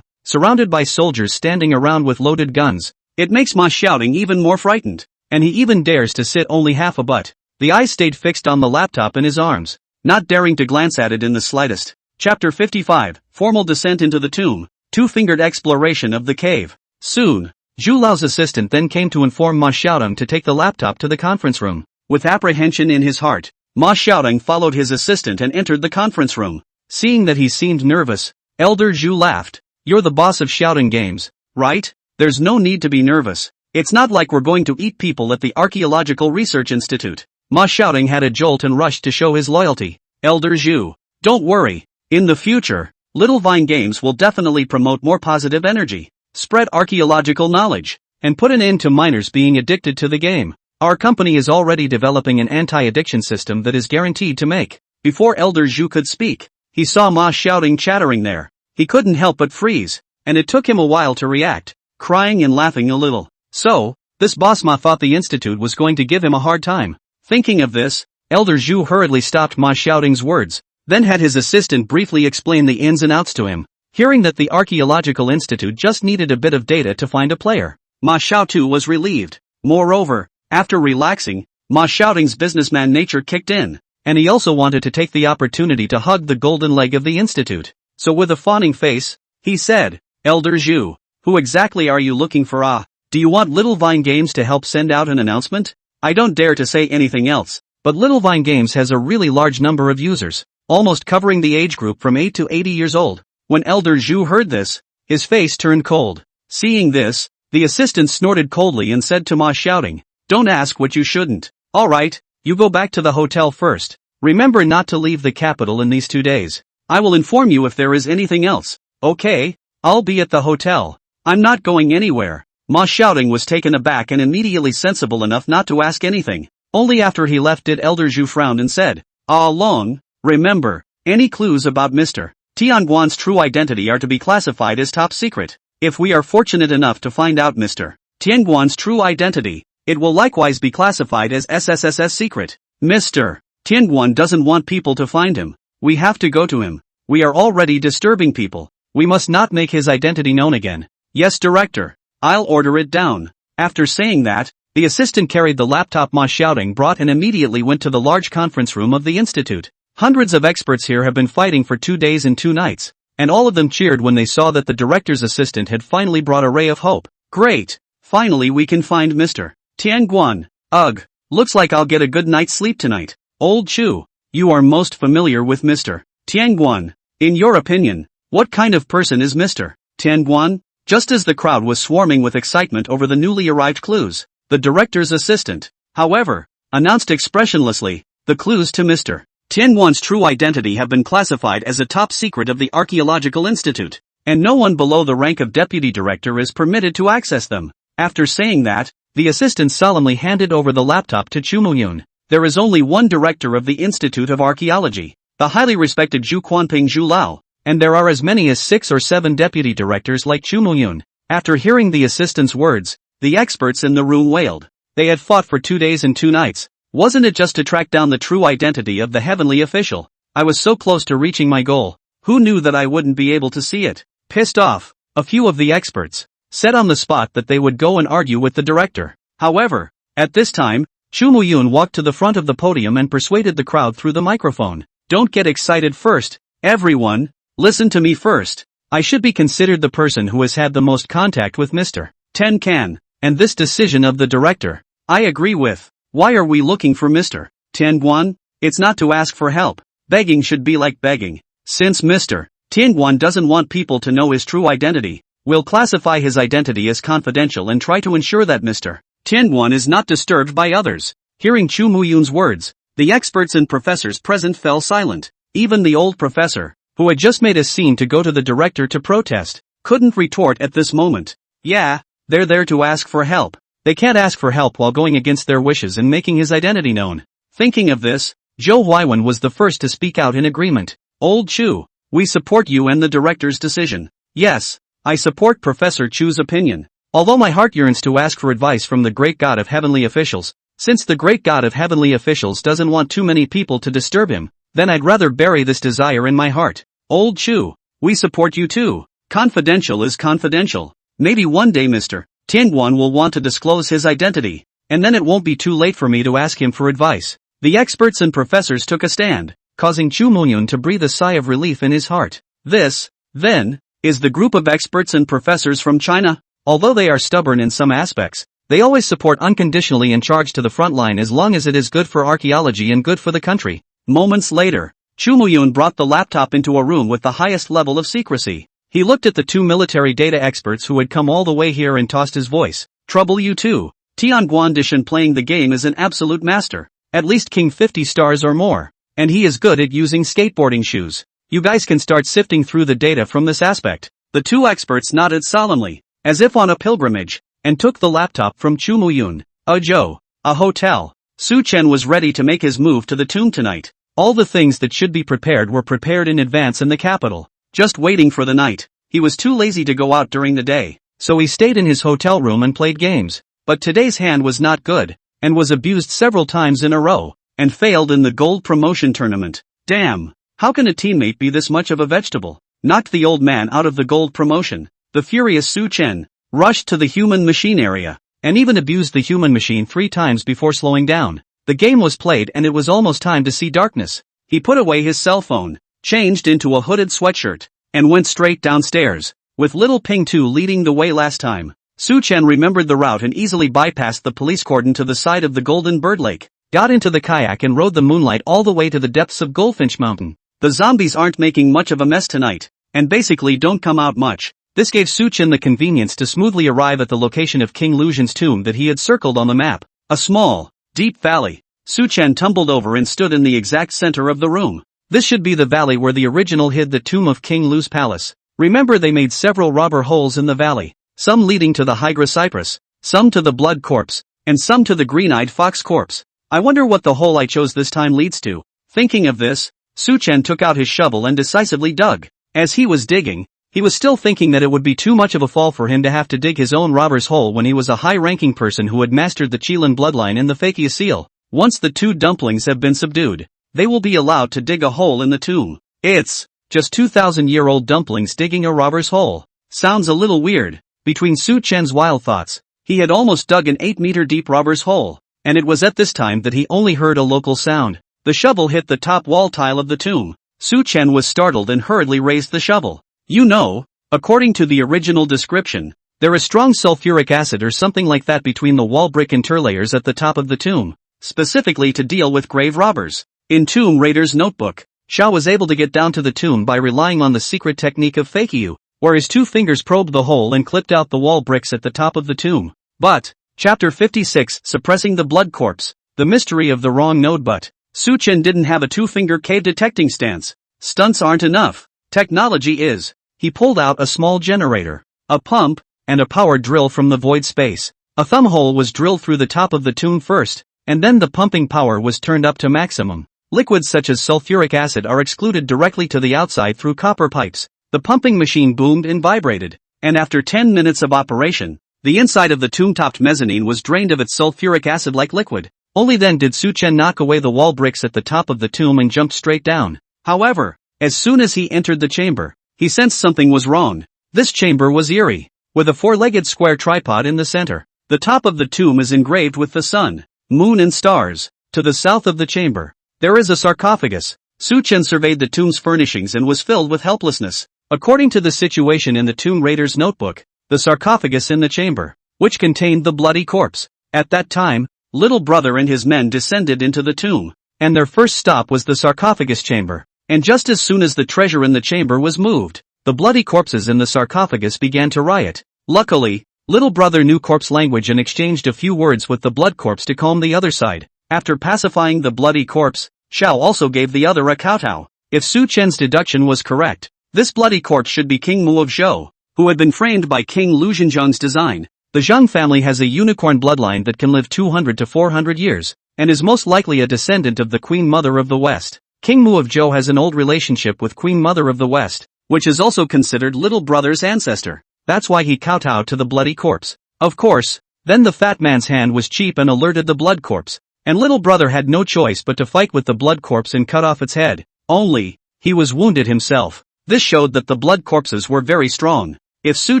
Surrounded by soldiers standing around with loaded guns, it makes Ma Xiaodong even more frightened, and he even dares to sit only half a butt. The eyes stayed fixed on the laptop in his arms, not daring to glance at it in the slightest. Chapter 55, Formal Descent into the Tomb, Two-Fingered Exploration of the Cave. Soon, Zhu Lao's assistant then came to inform Ma Xiaodong to take the laptop to the conference room. With apprehension in his heart, Ma Xiaodong followed his assistant and entered the conference room. Seeing that he seemed nervous, Elder Zhu laughed. You're the boss of Xiaodong Games, right? There's no need to be nervous. It's not like we're going to eat people at the Archaeological Research Institute. Ma Xiaodong had a jolt and rushed to show his loyalty. Elder Zhu, don't worry. In the future, Little Vine Games will definitely promote more positive energy, spread archaeological knowledge, and put an end to minors being addicted to the game. Our company is already developing an anti-addiction system that is guaranteed to make. Before Elder Zhu could speak, he saw Ma Xiaodong chattering there. He couldn't help but freeze, and it took him a while to react, crying and laughing a little. So, this boss Ma thought the institute was going to give him a hard time. Thinking of this, Elder Zhu hurriedly stopped Ma Xiaodong's words, then had his assistant briefly explain the ins and outs to him. Hearing that the Archaeological Institute just needed a bit of data to find a player, Ma Xiaotu was relieved. Moreover, after relaxing, Ma Xiaodong's businessman nature kicked in, and he also wanted to take the opportunity to hug the golden leg of the institute. So with a fawning face, he said, Elder Zhu, who exactly are you looking for? Do you want Little Vine Games to help send out an announcement? I don't dare to say anything else, but Little Vine Games has a really large number of users, almost covering the age group from 8 to 80 years old. When Elder Zhu heard this, his face turned cold. Seeing this, the assistant snorted coldly and said to Ma Xiaodong, don't ask what you shouldn't. Alright, you go back to the hotel first. Remember not to leave the capital in these 2 days. I will inform you if there is anything else. Okay, I'll be at the hotel. I'm not going anywhere. Ma Xiaodong was taken aback and immediately sensible enough not to ask anything. Only after he left did Elder Zhu frown and said, Long, remember, any clues about Mr. Tianguan's true identity are to be classified as top secret. If we are fortunate enough to find out Mr. Tianguan's true identity, it will likewise be classified as SSSS secret. Mr. Tianguan doesn't want people to find him. We have to go to him. We are already disturbing people. We must not make his identity known again. Yes, director. I'll order it down. After saying that, the assistant carried the laptop Ma Xiaodong brought and immediately went to the large conference room of the institute. Hundreds of experts here have been fighting for 2 days and 2 nights, and all of them cheered when they saw that the director's assistant had finally brought a ray of hope. Great! Finally we can find Mr. Tianguan. Ugh, looks like I'll get a good night's sleep tonight. Old Chu, you are most familiar with Mr. Tianguan. In your opinion, what kind of person is Mr. Tianguan? Just as the crowd was swarming with excitement over the newly arrived clues, the director's assistant, however, announced expressionlessly, the clues to Mr. Tianguan's true identity have been classified as a top secret of the Archaeological Institute, and no one below the rank of deputy director is permitted to access them. After saying that, the assistant solemnly handed over the laptop to Chu Muyun. There is only one director of the Institute of Archaeology, the highly respected Zhu Quanping Zhu Lao, and there are as many as 6 or 7 deputy directors like Chu Muyun. After hearing the assistant's words, the experts in the room wailed. They had fought for 2 days and 2 nights, Wasn't it just to track down the true identity of the heavenly official? I was so close to reaching my goal. Who knew that I wouldn't be able to see it? Pissed off, a few of the experts said on the spot that they would go and argue with the director. However, at this time, Chu Muyun walked to the front of the podium and persuaded the crowd through the microphone. Don't get excited first, everyone. Listen to me first. I should be considered the person who has had the most contact with Mr. Ten Can, and this decision of the director, I agree with. Why are we looking for Mr. Tianguan? It's not to ask for help. Begging should be like begging. Since Mr. Tianguan doesn't want people to know his true identity, we'll classify his identity as confidential and try to ensure that Mr. Tianguan is not disturbed by others. Hearing Chu Muyun's words, the experts and professors present fell silent. Even the old professor, who had just made a scene to go to the director to protest, couldn't retort at this moment. Yeah, they're there to ask for help. They can't ask for help while going against their wishes and making his identity known. Thinking of this, Zhou Huaiwen was the first to speak out in agreement. Old Chu, we support you and the director's decision. Yes, I support Professor Chu's opinion. Although my heart yearns to ask for advice from the great god of heavenly officials, since the great god of heavenly officials doesn't want too many people to disturb him, then I'd rather bury this desire in my heart. Old Chu, we support you too. Confidential is confidential. Maybe one day Mr. Tianguan will want to disclose his identity, and then it won't be too late for me to ask him for advice. The experts and professors took a stand, causing Chu Muyun to breathe a sigh of relief in his heart. This, then, is the group of experts and professors from China. Although they are stubborn in some aspects, they always support unconditionally and charge to the front line as long as it is good for archaeology and good for the country. Moments later, Chu Muyun brought the laptop into a room with the highest level of secrecy. He looked at the two military data experts who had come all the way here and tossed his voice. Trouble you too. Tianguan Dishan playing the game is an absolute master. At least King 50 stars or more. And he is good at using skateboarding shoes. You guys can start sifting through the data from this aspect. The two experts nodded solemnly, as if on a pilgrimage, and took the laptop from Chu Muyun. A hotel. Su Chen was ready to make his move to the tomb tonight. All the things that should be prepared were prepared in advance in the capital, just waiting for the night. He was too lazy to go out during the day, so he stayed in his hotel room and played games. But today's hand was not good, and was abused several times in a row, and failed in the gold promotion tournament. Damn, how can a teammate be this much of a vegetable? Knocked the old man out of the gold promotion. The furious Su Chen rushed to the human machine area, and even abused the human machine 3 times before slowing down. The game was played and it was almost time to see darkness. He put away his cell phone, changed into a hooded sweatshirt, and went straight downstairs, with little Ping Tu leading the way last time. Su Chen remembered the route and easily bypassed the police cordon to the side of the Golden Bird Lake, got into the kayak and rode the moonlight all the way to the depths of Goldfinch Mountain. The zombies aren't making much of a mess tonight, and basically don't come out much. This gave Su Chen the convenience to smoothly arrive at the location of King Luxian's tomb that he had circled on the map. A small, deep valley. Su Chen tumbled over and stood in the exact center of the room. This should be the valley where the original hid the tomb of King Lu's palace. Remember, they made several robber holes in the valley, some leading to the Hydra Cypress, some to the Blood Corpse, and some to the Green-Eyed Fox Corpse. I wonder what the hole I chose this time leads to. Thinking of this, Su Chen took out his shovel and decisively dug. As he was digging, he was still thinking that it would be too much of a fall for him to have to dig his own robber's hole when he was a high-ranking person who had mastered the Qilin bloodline and the Fakia seal. Once the 2 dumplings have been subdued, they will be allowed to dig a hole in the tomb. It's just 2,000-year-old dumplings digging a robber's hole. Sounds a little weird. Between Su Chen's wild thoughts, he had almost dug an 8-meter-deep robber's hole, and it was at this time that he only heard a local sound. The shovel hit the top wall tile of the tomb. Su Chen was startled and hurriedly raised the shovel. You know, according to the original description, there is strong sulfuric acid or something like that between the wall brick interlayers at the top of the tomb, specifically to deal with grave robbers. In Tomb Raider's notebook, Shao was able to get down to the tomb by relying on the secret technique of Fakiu, where his 2 fingers probed the hole and clipped out the wall bricks at the top of the tomb. But, Chapter 56, Suppressing the Blood Corpse, the mystery of the wrong node. But Su Chen didn't have a 2-finger cave detecting stance. Stunts aren't enough. Technology is. He pulled out a small generator, a pump, and a power drill from the void space. A thumb hole was drilled through the top of the tomb first, and then the pumping power was turned up to maximum. Liquids such as sulfuric acid are excluded directly to the outside through copper pipes. The pumping machine boomed and vibrated, and after 10 minutes of operation, the inside of the tomb-topped mezzanine was drained of its sulfuric acid-like liquid. Only then did Su Chen knock away the wall bricks at the top of the tomb and jumped straight down. However, as soon as he entered the chamber, he sensed something was wrong. This chamber was eerie, with a four-legged square tripod in the center. The top of the tomb is engraved with the sun, moon and stars. To the south of the chamber, there is a sarcophagus. Su Chen surveyed the tomb's furnishings and was filled with helplessness. According to the situation in the Tomb Raider's notebook, the sarcophagus in the chamber, which contained the bloody corpse. At that time, little brother and his men descended into the tomb, and their first stop was the sarcophagus chamber. And just as soon as the treasure in the chamber was moved, the bloody corpses in the sarcophagus began to riot. Luckily, little brother knew corpse language and exchanged a few words with the blood corpse to calm the other side. After pacifying the bloody corpse, Xiao also gave the other a kowtow. If Su Chen's deduction was correct, this bloody corpse should be King Mu of Zhou, who had been framed by King Lu Xinjiang's design. The Zhang family has a unicorn bloodline that can live 200 to 400 years, and is most likely a descendant of the Queen Mother of the West. King Mu of Zhou has an old relationship with Queen Mother of the West, which is also considered little brother's ancestor. That's why he kowtowed to the bloody corpse. Of course, then the fat man's hand was cheap and alerted the blood corpse, and little brother had no choice but to fight with the blood corpse and cut off its head. Only, he was wounded himself. This showed that the blood corpses were very strong. If Su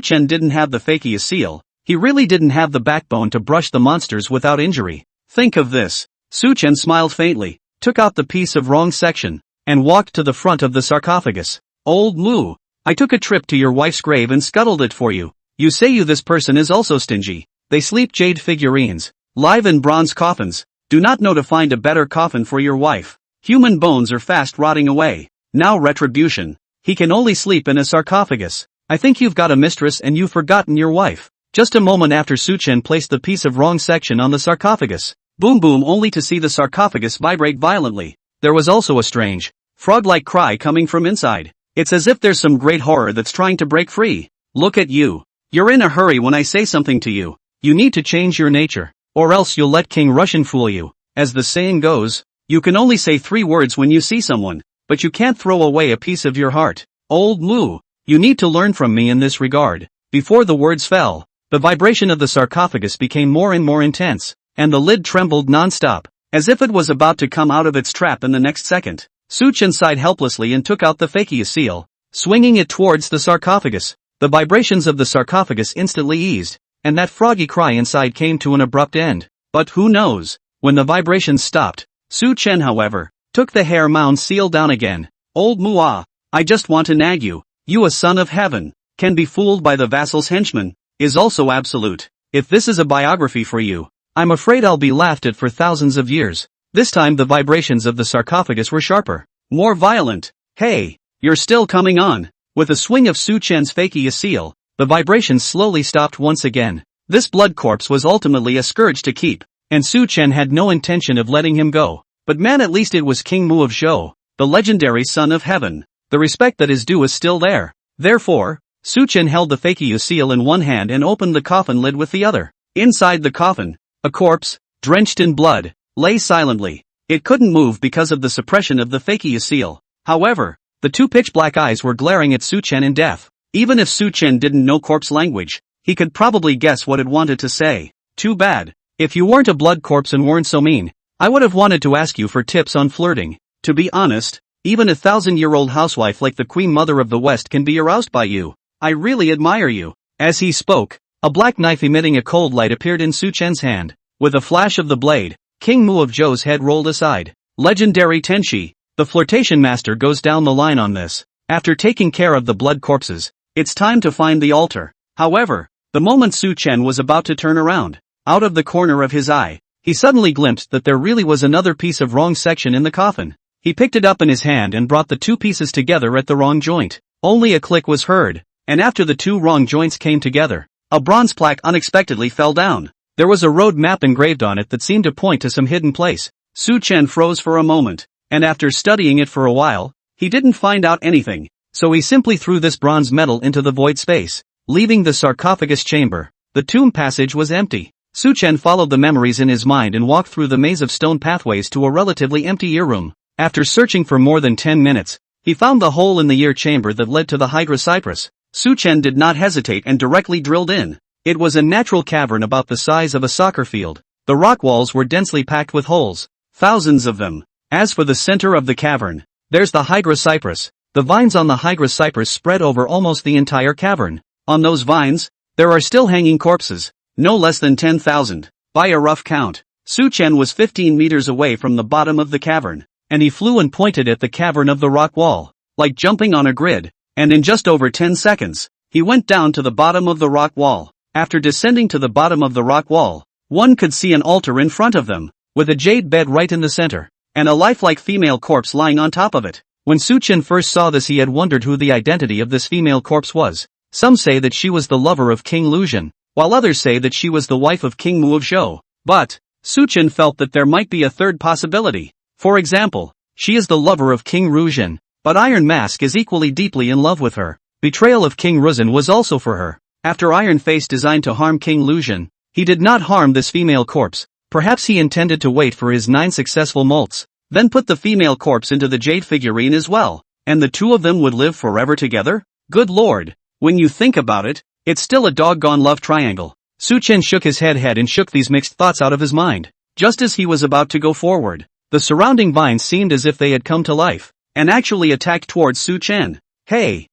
Chen didn't have the fakie seal, he really didn't have the backbone to brush the monsters without injury. Think of this. Su Chen smiled faintly, took out the piece of wrong section, and walked to the front of the sarcophagus. Old Mu, I took a trip to your wife's grave and scuttled it for you. You say this person is also stingy. They sleep jade figurines, live in bronze coffins. Do not know to find a better coffin for your wife. Human bones are fast rotting away. Now retribution. He can only sleep in a sarcophagus. I think you've got a mistress and you've forgotten your wife. Just a moment after Su Chen placed the piece of wrong section on the sarcophagus. Boom boom, only to see the sarcophagus vibrate violently. There was also a strange, frog-like cry coming from inside. It's as if there's some great horror that's trying to break free. Look at you. You're in a hurry when I say something to you. You need to change your nature, or else you'll let King Russian fool you. As the saying goes, you can only say 3 words when you see someone, but you can't throw away a piece of your heart. Old Mu, you need to learn from me in this regard. Before the words fell, the vibration of the sarcophagus became more and more intense, and the lid trembled non-stop, as if it was about to come out of its trap in the next second. Su Chen sighed helplessly and took out the fakie seal, swinging it towards the sarcophagus. The vibrations of the sarcophagus instantly eased, and that froggy cry inside came to an abrupt end. But who knows? When the vibrations stopped, Su Chen, however, took the hair mound seal down again. Old Mua, I just want to nag you. You, a son of heaven, can be fooled by the vassal's henchman, is also absolute. If this is a biography for you, I'm afraid I'll be laughed at for thousands of years. This time the vibrations of the sarcophagus were sharper, more violent. Hey, you're still coming on. With a swing of Su Chen's fakie seal, the vibrations slowly stopped once again. This blood corpse was ultimately a scourge to keep, and Su Chen had no intention of letting him go. But man, at least it was King Mu of Zhou, the legendary son of heaven. The respect that is due is still there. Therefore, Su Chen held the fakie seal in one hand and opened the coffin lid with the other. Inside the coffin, a corpse, drenched in blood, lay silently. It couldn't move because of the suppression of the fakie seal. However, the 2 pitch-black eyes were glaring at Su Chen in death. Even if Su Chen didn't know corpse language, he could probably guess what it wanted to say. Too bad. If you weren't a blood corpse and weren't so mean, I would have wanted to ask you for tips on flirting. To be honest, even a 1,000-year-old housewife like the Queen Mother of the West can be aroused by you. I really admire you. As he spoke, a black knife emitting a cold light appeared in Su Chen's hand. With a flash of the blade, King Mu of Zhou's head rolled aside. Legendary Tenshi, the flirtation master, goes down the line on this. After taking care of the blood corpses, it's time to find the altar. However, the moment Su Chen was about to turn around, out of the corner of his eye, he suddenly glimpsed that there really was another piece of wrong section in the coffin. He picked it up in his hand and brought the 2 pieces together at the wrong joint. Only a click was heard, and after the 2 wrong joints came together, a bronze plaque unexpectedly fell down. There was a road map engraved on it that seemed to point to some hidden place. Su Chen froze for a moment, and after studying it for a while, he didn't find out anything, so he simply threw this bronze medal into the void space. Leaving the sarcophagus chamber, the tomb passage was empty. Su Chen followed the memories in his mind and walked through the maze of stone pathways to a relatively empty ear room. After searching for more than 10 minutes, he found the hole in the ear chamber that led to the Hydra Cypress. Su Chen did not hesitate and directly drilled in. It was a natural cavern about the size of a soccer field. The The rock walls were densely packed with holes. Thousands of them. As for the center of the cavern, there's the Hydra cypress. The vines on the Hydra cypress spread over almost the entire cavern. On those vines, there are still hanging corpses. No less than 10,000. By a rough count, Su Chen was 15 meters away from the bottom of the cavern, and he flew and pointed at the cavern of the rock wall, like jumping on a grid, and in just over 10 seconds, he went down to the bottom of the rock wall. After descending to the bottom of the rock wall, one could see an altar in front of them, with a jade bed right in the center, and a lifelike female corpse lying on top of it. When Su Chen first saw this, he had wondered who the identity of this female corpse was. Some say that she was the lover of King Luzhen, while others say that she was the wife of King Mu of Zhou. But Su Chen felt that there might be a third possibility. For example, she is the lover of King Luzhen, but Iron Mask is equally deeply in love with her. Betrayal of King Luzhen was also for her. After Iron Face designed to harm King Luzhen, he did not harm this female corpse. Perhaps he intended to wait for his 9 successful molts, then put the female corpse into the jade figurine as well, and the two of them would live forever together? Good lord, when you think about it, it's still a doggone love triangle. Su Chen shook his head and shook these mixed thoughts out of his mind. Just as he was about to go forward, the surrounding vines seemed as if they had come to life, and actually attacked towards Su Chen. Hey,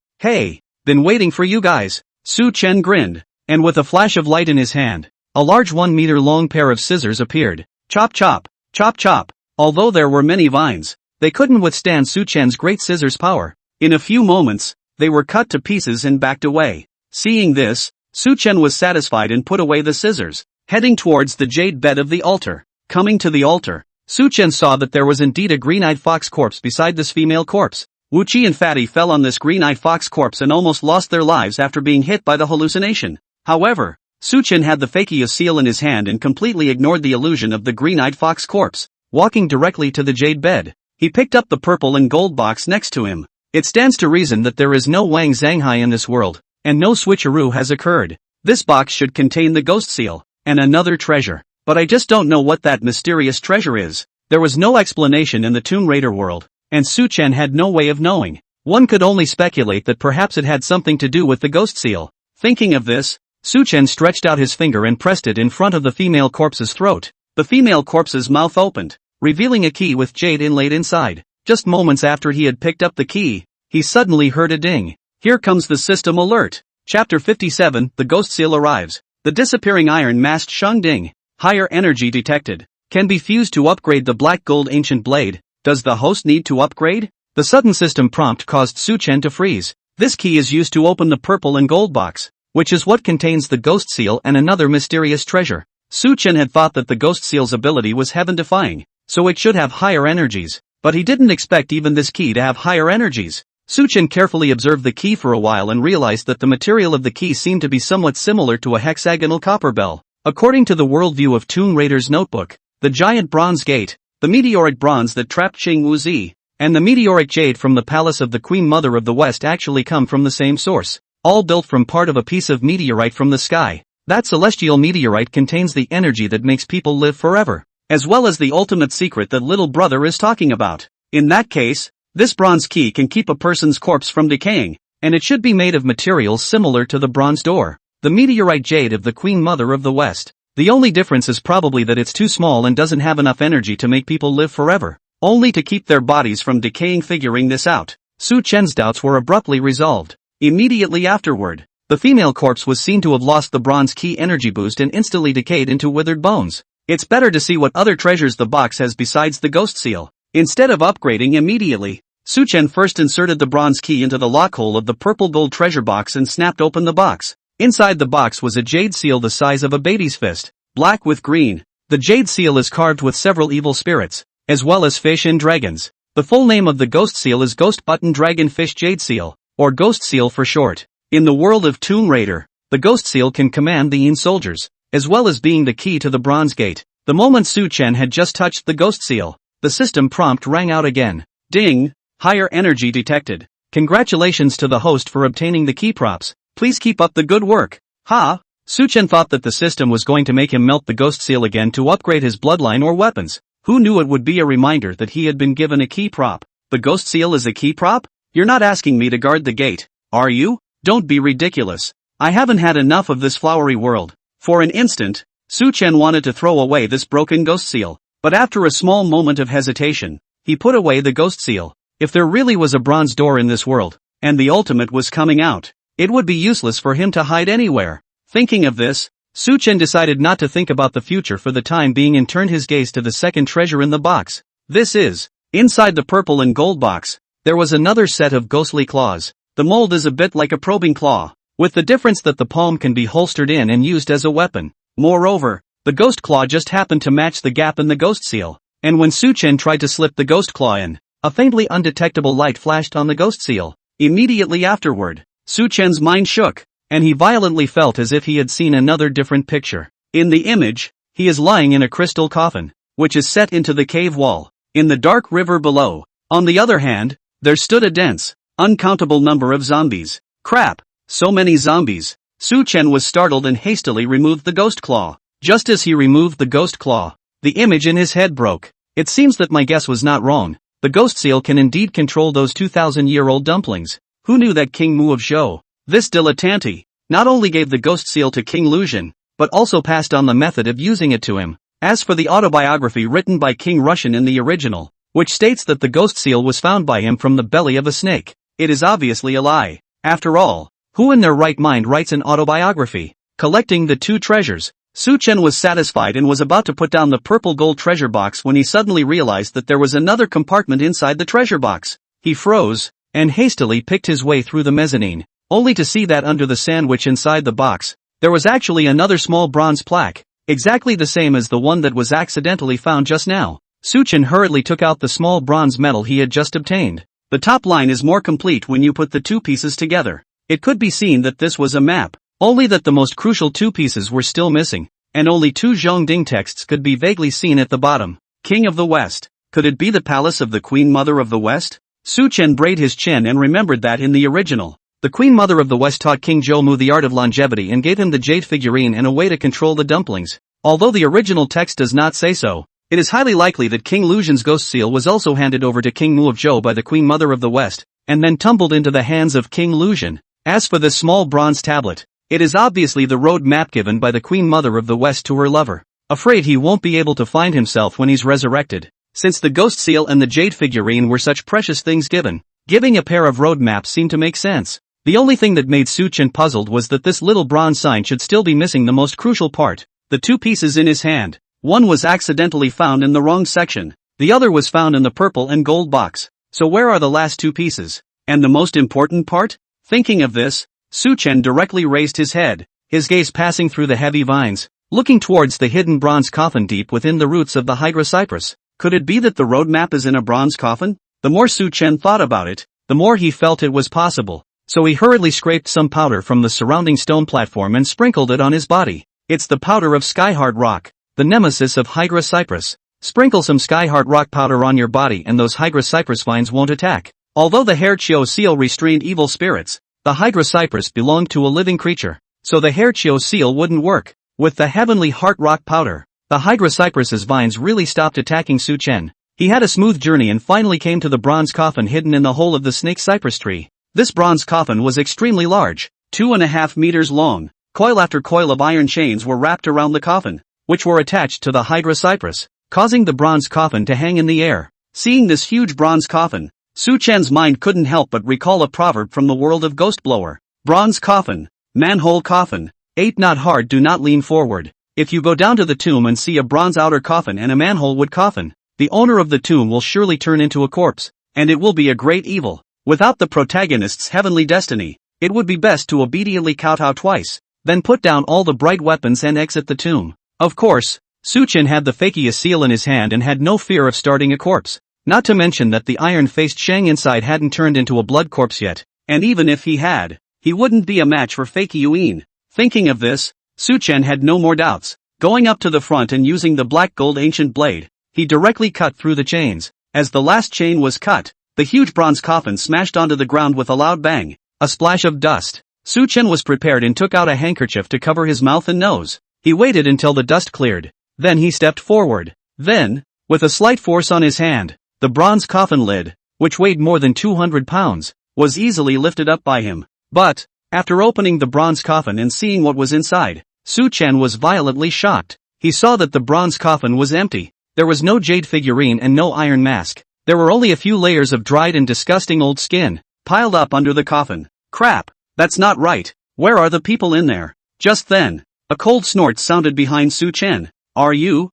been waiting for you guys. Su Chen grinned, and with a flash of light in his hand, a large 1-meter-long pair of scissors appeared. Chop chop, chop chop. Although there were many vines, they couldn't withstand Su Chen's great scissors power. In a few moments, they were cut to pieces and backed away. Seeing this, Su Chen was satisfied and put away the scissors, heading towards the jade bed of the altar. Coming to the altar, Su Chen saw that there was indeed a green-eyed fox corpse beside this female corpse. Wu Qi and Fatty fell on this green-eyed fox corpse and almost lost their lives after being hit by the hallucination. However, Su Chen had the Fakio seal in his hand and completely ignored the illusion of the green-eyed fox corpse. Walking directly to the jade bed, he picked up the purple and gold box next to him. It stands to reason that there is no Wang Zhanghai in this world, and no switcheroo has occurred. This box should contain the ghost seal, and another treasure. But I just don't know what that mysterious treasure is. There was no explanation in the Tomb Raider world, and Su Chen had no way of knowing. One could only speculate that perhaps it had something to do with the ghost seal. Thinking of this, Su Chen stretched out his finger and pressed it in front of the female corpse's throat. The female corpse's mouth opened, revealing a key with jade inlaid inside. Just moments after he had picked up the key, he suddenly heard a ding. Here comes the system alert. Chapter 57, The Ghost Seal arrives. The disappearing iron masked Sheng Ding. Higher energy detected. Can be fused to upgrade the black gold ancient blade. Does the host need to upgrade? The sudden system prompt caused Su Chen to freeze. This key is used to open the purple and gold box, which is what contains the ghost seal and another mysterious treasure. Su Chen had thought that the ghost seal's ability was heaven-defying, so it should have higher energies, but he didn't expect even this key to have higher energies. Su Chen carefully observed the key for a while and realized that the material of the key seemed to be somewhat similar to a hexagonal copper bell. According to the worldview of Tomb Raider's notebook, the giant bronze gate, the meteoric bronze that trapped Qing Wuzi, and the meteoric jade from the palace of the Queen Mother of the West actually come from the same source, all built from part of a piece of meteorite from the sky. That celestial meteorite contains the energy that makes people live forever, as well as the ultimate secret that little brother is talking about. In that case, this bronze key can keep a person's corpse from decaying, and it should be made of materials similar to the bronze door, the meteorite jade of the Queen Mother of the West. The only difference is probably that it's too small and doesn't have enough energy to make people live forever, only to keep their bodies from decaying. Figuring this out, Su Chen's doubts were abruptly resolved. Immediately afterward, the female corpse was seen to have lost the bronze key energy boost and instantly decayed into withered bones. It's better to see what other treasures the box has besides the ghost seal. Instead of upgrading immediately, Su Chen first inserted the bronze key into the lock hole of the purple gold treasure box and snapped open the box. Inside the box was a jade seal the size of a baby's fist, black with green. The jade seal is carved with several evil spirits, as well as fish and dragons. The full name of the ghost seal is Ghost Button Dragon Fish Jade Seal, or Ghost Seal for short. In the world of Tomb Raider, the ghost seal can command the Yin soldiers, as well as being the key to the bronze gate. The moment Su Chen had just touched the ghost seal, the system prompt rang out again. Ding! Higher energy detected. Congratulations to the host for obtaining the key props. Please keep up the good work. Ha! Su Chen thought that the system was going to make him melt the ghost seal again to upgrade his bloodline or weapons. Who knew it would be a reminder that he had been given a key prop? The ghost seal is a key prop? You're not asking me to guard the gate, are you? Don't be ridiculous. I haven't had enough of this flowery world. For an instant, Su Chen wanted to throw away this broken ghost seal, but after a small moment of hesitation, he put away the ghost seal. If there really was a bronze door in this world, and the ultimate was coming out, it would be useless for him to hide anywhere. Thinking of this, Su Chen decided not to think about the future for the time being and turned his gaze to the second treasure in the box. This is, inside the purple and gold box, there was another set of ghostly claws. The mold is a bit like a probing claw, with the difference that the palm can be holstered in and used as a weapon. Moreover, the ghost claw just happened to match the gap in the ghost seal, and when Su Chen tried to slip the ghost claw in, a faintly undetectable light flashed on the ghost seal. Immediately afterward, Su Chen's mind shook, and he violently felt as if he had seen another different picture. In the image, he is lying in a crystal coffin, which is set into the cave wall, in the dark river below. On the other hand, there stood a dense, uncountable number of zombies. Crap, so many zombies. Su Chen was startled and hastily removed the ghost claw. Just as he removed the ghost claw, the image in his head broke. It seems that my guess was not wrong. The ghost seal can indeed control those 2,000-year-old dumplings. Who knew that King Mu of Zhou, this dilettante, not only gave the ghost seal to King Lucian, but also passed on the method of using it to him. As for the autobiography written by King Russian in the original, which states that the ghost seal was found by him from the belly of a snake, it is obviously a lie. After all, who in their right mind writes an autobiography? Collecting the two treasures, Su Chen was satisfied and was about to put down the purple gold treasure box when he suddenly realized that there was another compartment inside the treasure box. He froze, and hastily picked his way through the mezzanine, only to see that under the sandwich inside the box, there was actually another small bronze plaque, exactly the same as the one that was accidentally found just now. Su Chen hurriedly took out the small bronze medal he had just obtained. The top line is more complete when you put the two pieces together. It could be seen that this was a map, only that the most crucial two pieces were still missing, and only two Zhongding texts could be vaguely seen at the bottom. King of the West. Could it be the palace of the Queen Mother of the West? Su Chen brayed his chin and remembered that in the original, the Queen Mother of the West taught King Zhou Mu the art of longevity and gave him the jade figurine and a way to control the dumplings. Although the original text does not say so, it is highly likely that King Lucian's ghost seal was also handed over to King Mu of Zhou by the Queen Mother of the West, and then tumbled into the hands of King Lucian. As for this small bronze tablet, it is obviously the road map given by the Queen Mother of the West to her lover. Afraid he won't be able to find himself when he's resurrected. Since the ghost seal and the jade figurine were such precious things giving a pair of road maps seemed to make sense. The only thing that made Su Chen puzzled was that this little bronze sign should still be missing the most crucial part, the two pieces in his hand. One was accidentally found in the wrong section, the other was found in the purple and gold box. So where are the last two pieces? And the most important part? Thinking of this, Su Chen directly raised his head, his gaze passing through the heavy vines, looking towards the hidden bronze coffin deep within the roots of the Hydra cypress. Could it be that the road map is in a bronze coffin? The more Su Chen thought about it, the more he felt it was possible. So he hurriedly scraped some powder from the surrounding stone platform and sprinkled it on his body. It's the powder of Skyheart Rock, the nemesis of Hydra cypress. Sprinkle some Skyheart Rock powder on your body and those Hydra cypress vines won't attack. Although the Hair Chio seal restrained evil spirits, the Hydra cypress belonged to a living creature, so the Hair Chio seal wouldn't work. With the heavenly heart rock powder, the Hydra cypress's vines really stopped attacking Su Chen. He had a smooth journey and finally came to the bronze coffin hidden in the hole of the snake cypress tree. This bronze coffin was extremely large, 2.5 meters long. Coil after coil of iron chains were wrapped around the coffin, which were attached to the Hydra cypress, causing the bronze coffin to hang in the air. Seeing this huge bronze coffin, Su Chen's mind couldn't help but recall a proverb from the world of Ghostblower. Bronze coffin, manhole coffin, ape not hard do not lean forward. If you go down to the tomb and see a bronze outer coffin and a manhole wood coffin, the owner of the tomb will surely turn into a corpse, and it will be a great evil. Without the protagonist's heavenly destiny, it would be best to obediently kowtow twice, then put down all the bright weapons and exit the tomb. Of course, Su Chen had the fakiest seal in his hand and had no fear of starting a corpse. Not to mention that the iron-faced Shang inside hadn't turned into a blood corpse yet, and even if he had, he wouldn't be a match for fake Yuan. Thinking of this, Su Chen had no more doubts. Going up to the front and using the black gold ancient blade, he directly cut through the chains. As the last chain was cut, the huge bronze coffin smashed onto the ground with a loud bang. A splash of dust. Su Chen was prepared and took out a handkerchief to cover his mouth and nose. He waited until the dust cleared. Then he stepped forward. Then, with a slight force on his hand, the bronze coffin lid, which weighed more than 200 pounds, was easily lifted up by him. But, after opening the bronze coffin and seeing what was inside, Su Chen was violently shocked. He saw that the bronze coffin was empty. There was no jade figurine and no iron mask. There were only a few layers of dried and disgusting old skin, piled up under the coffin. Crap! That's not right. Where are the people in there? Just then, a cold snort sounded behind Su Chen. Are you,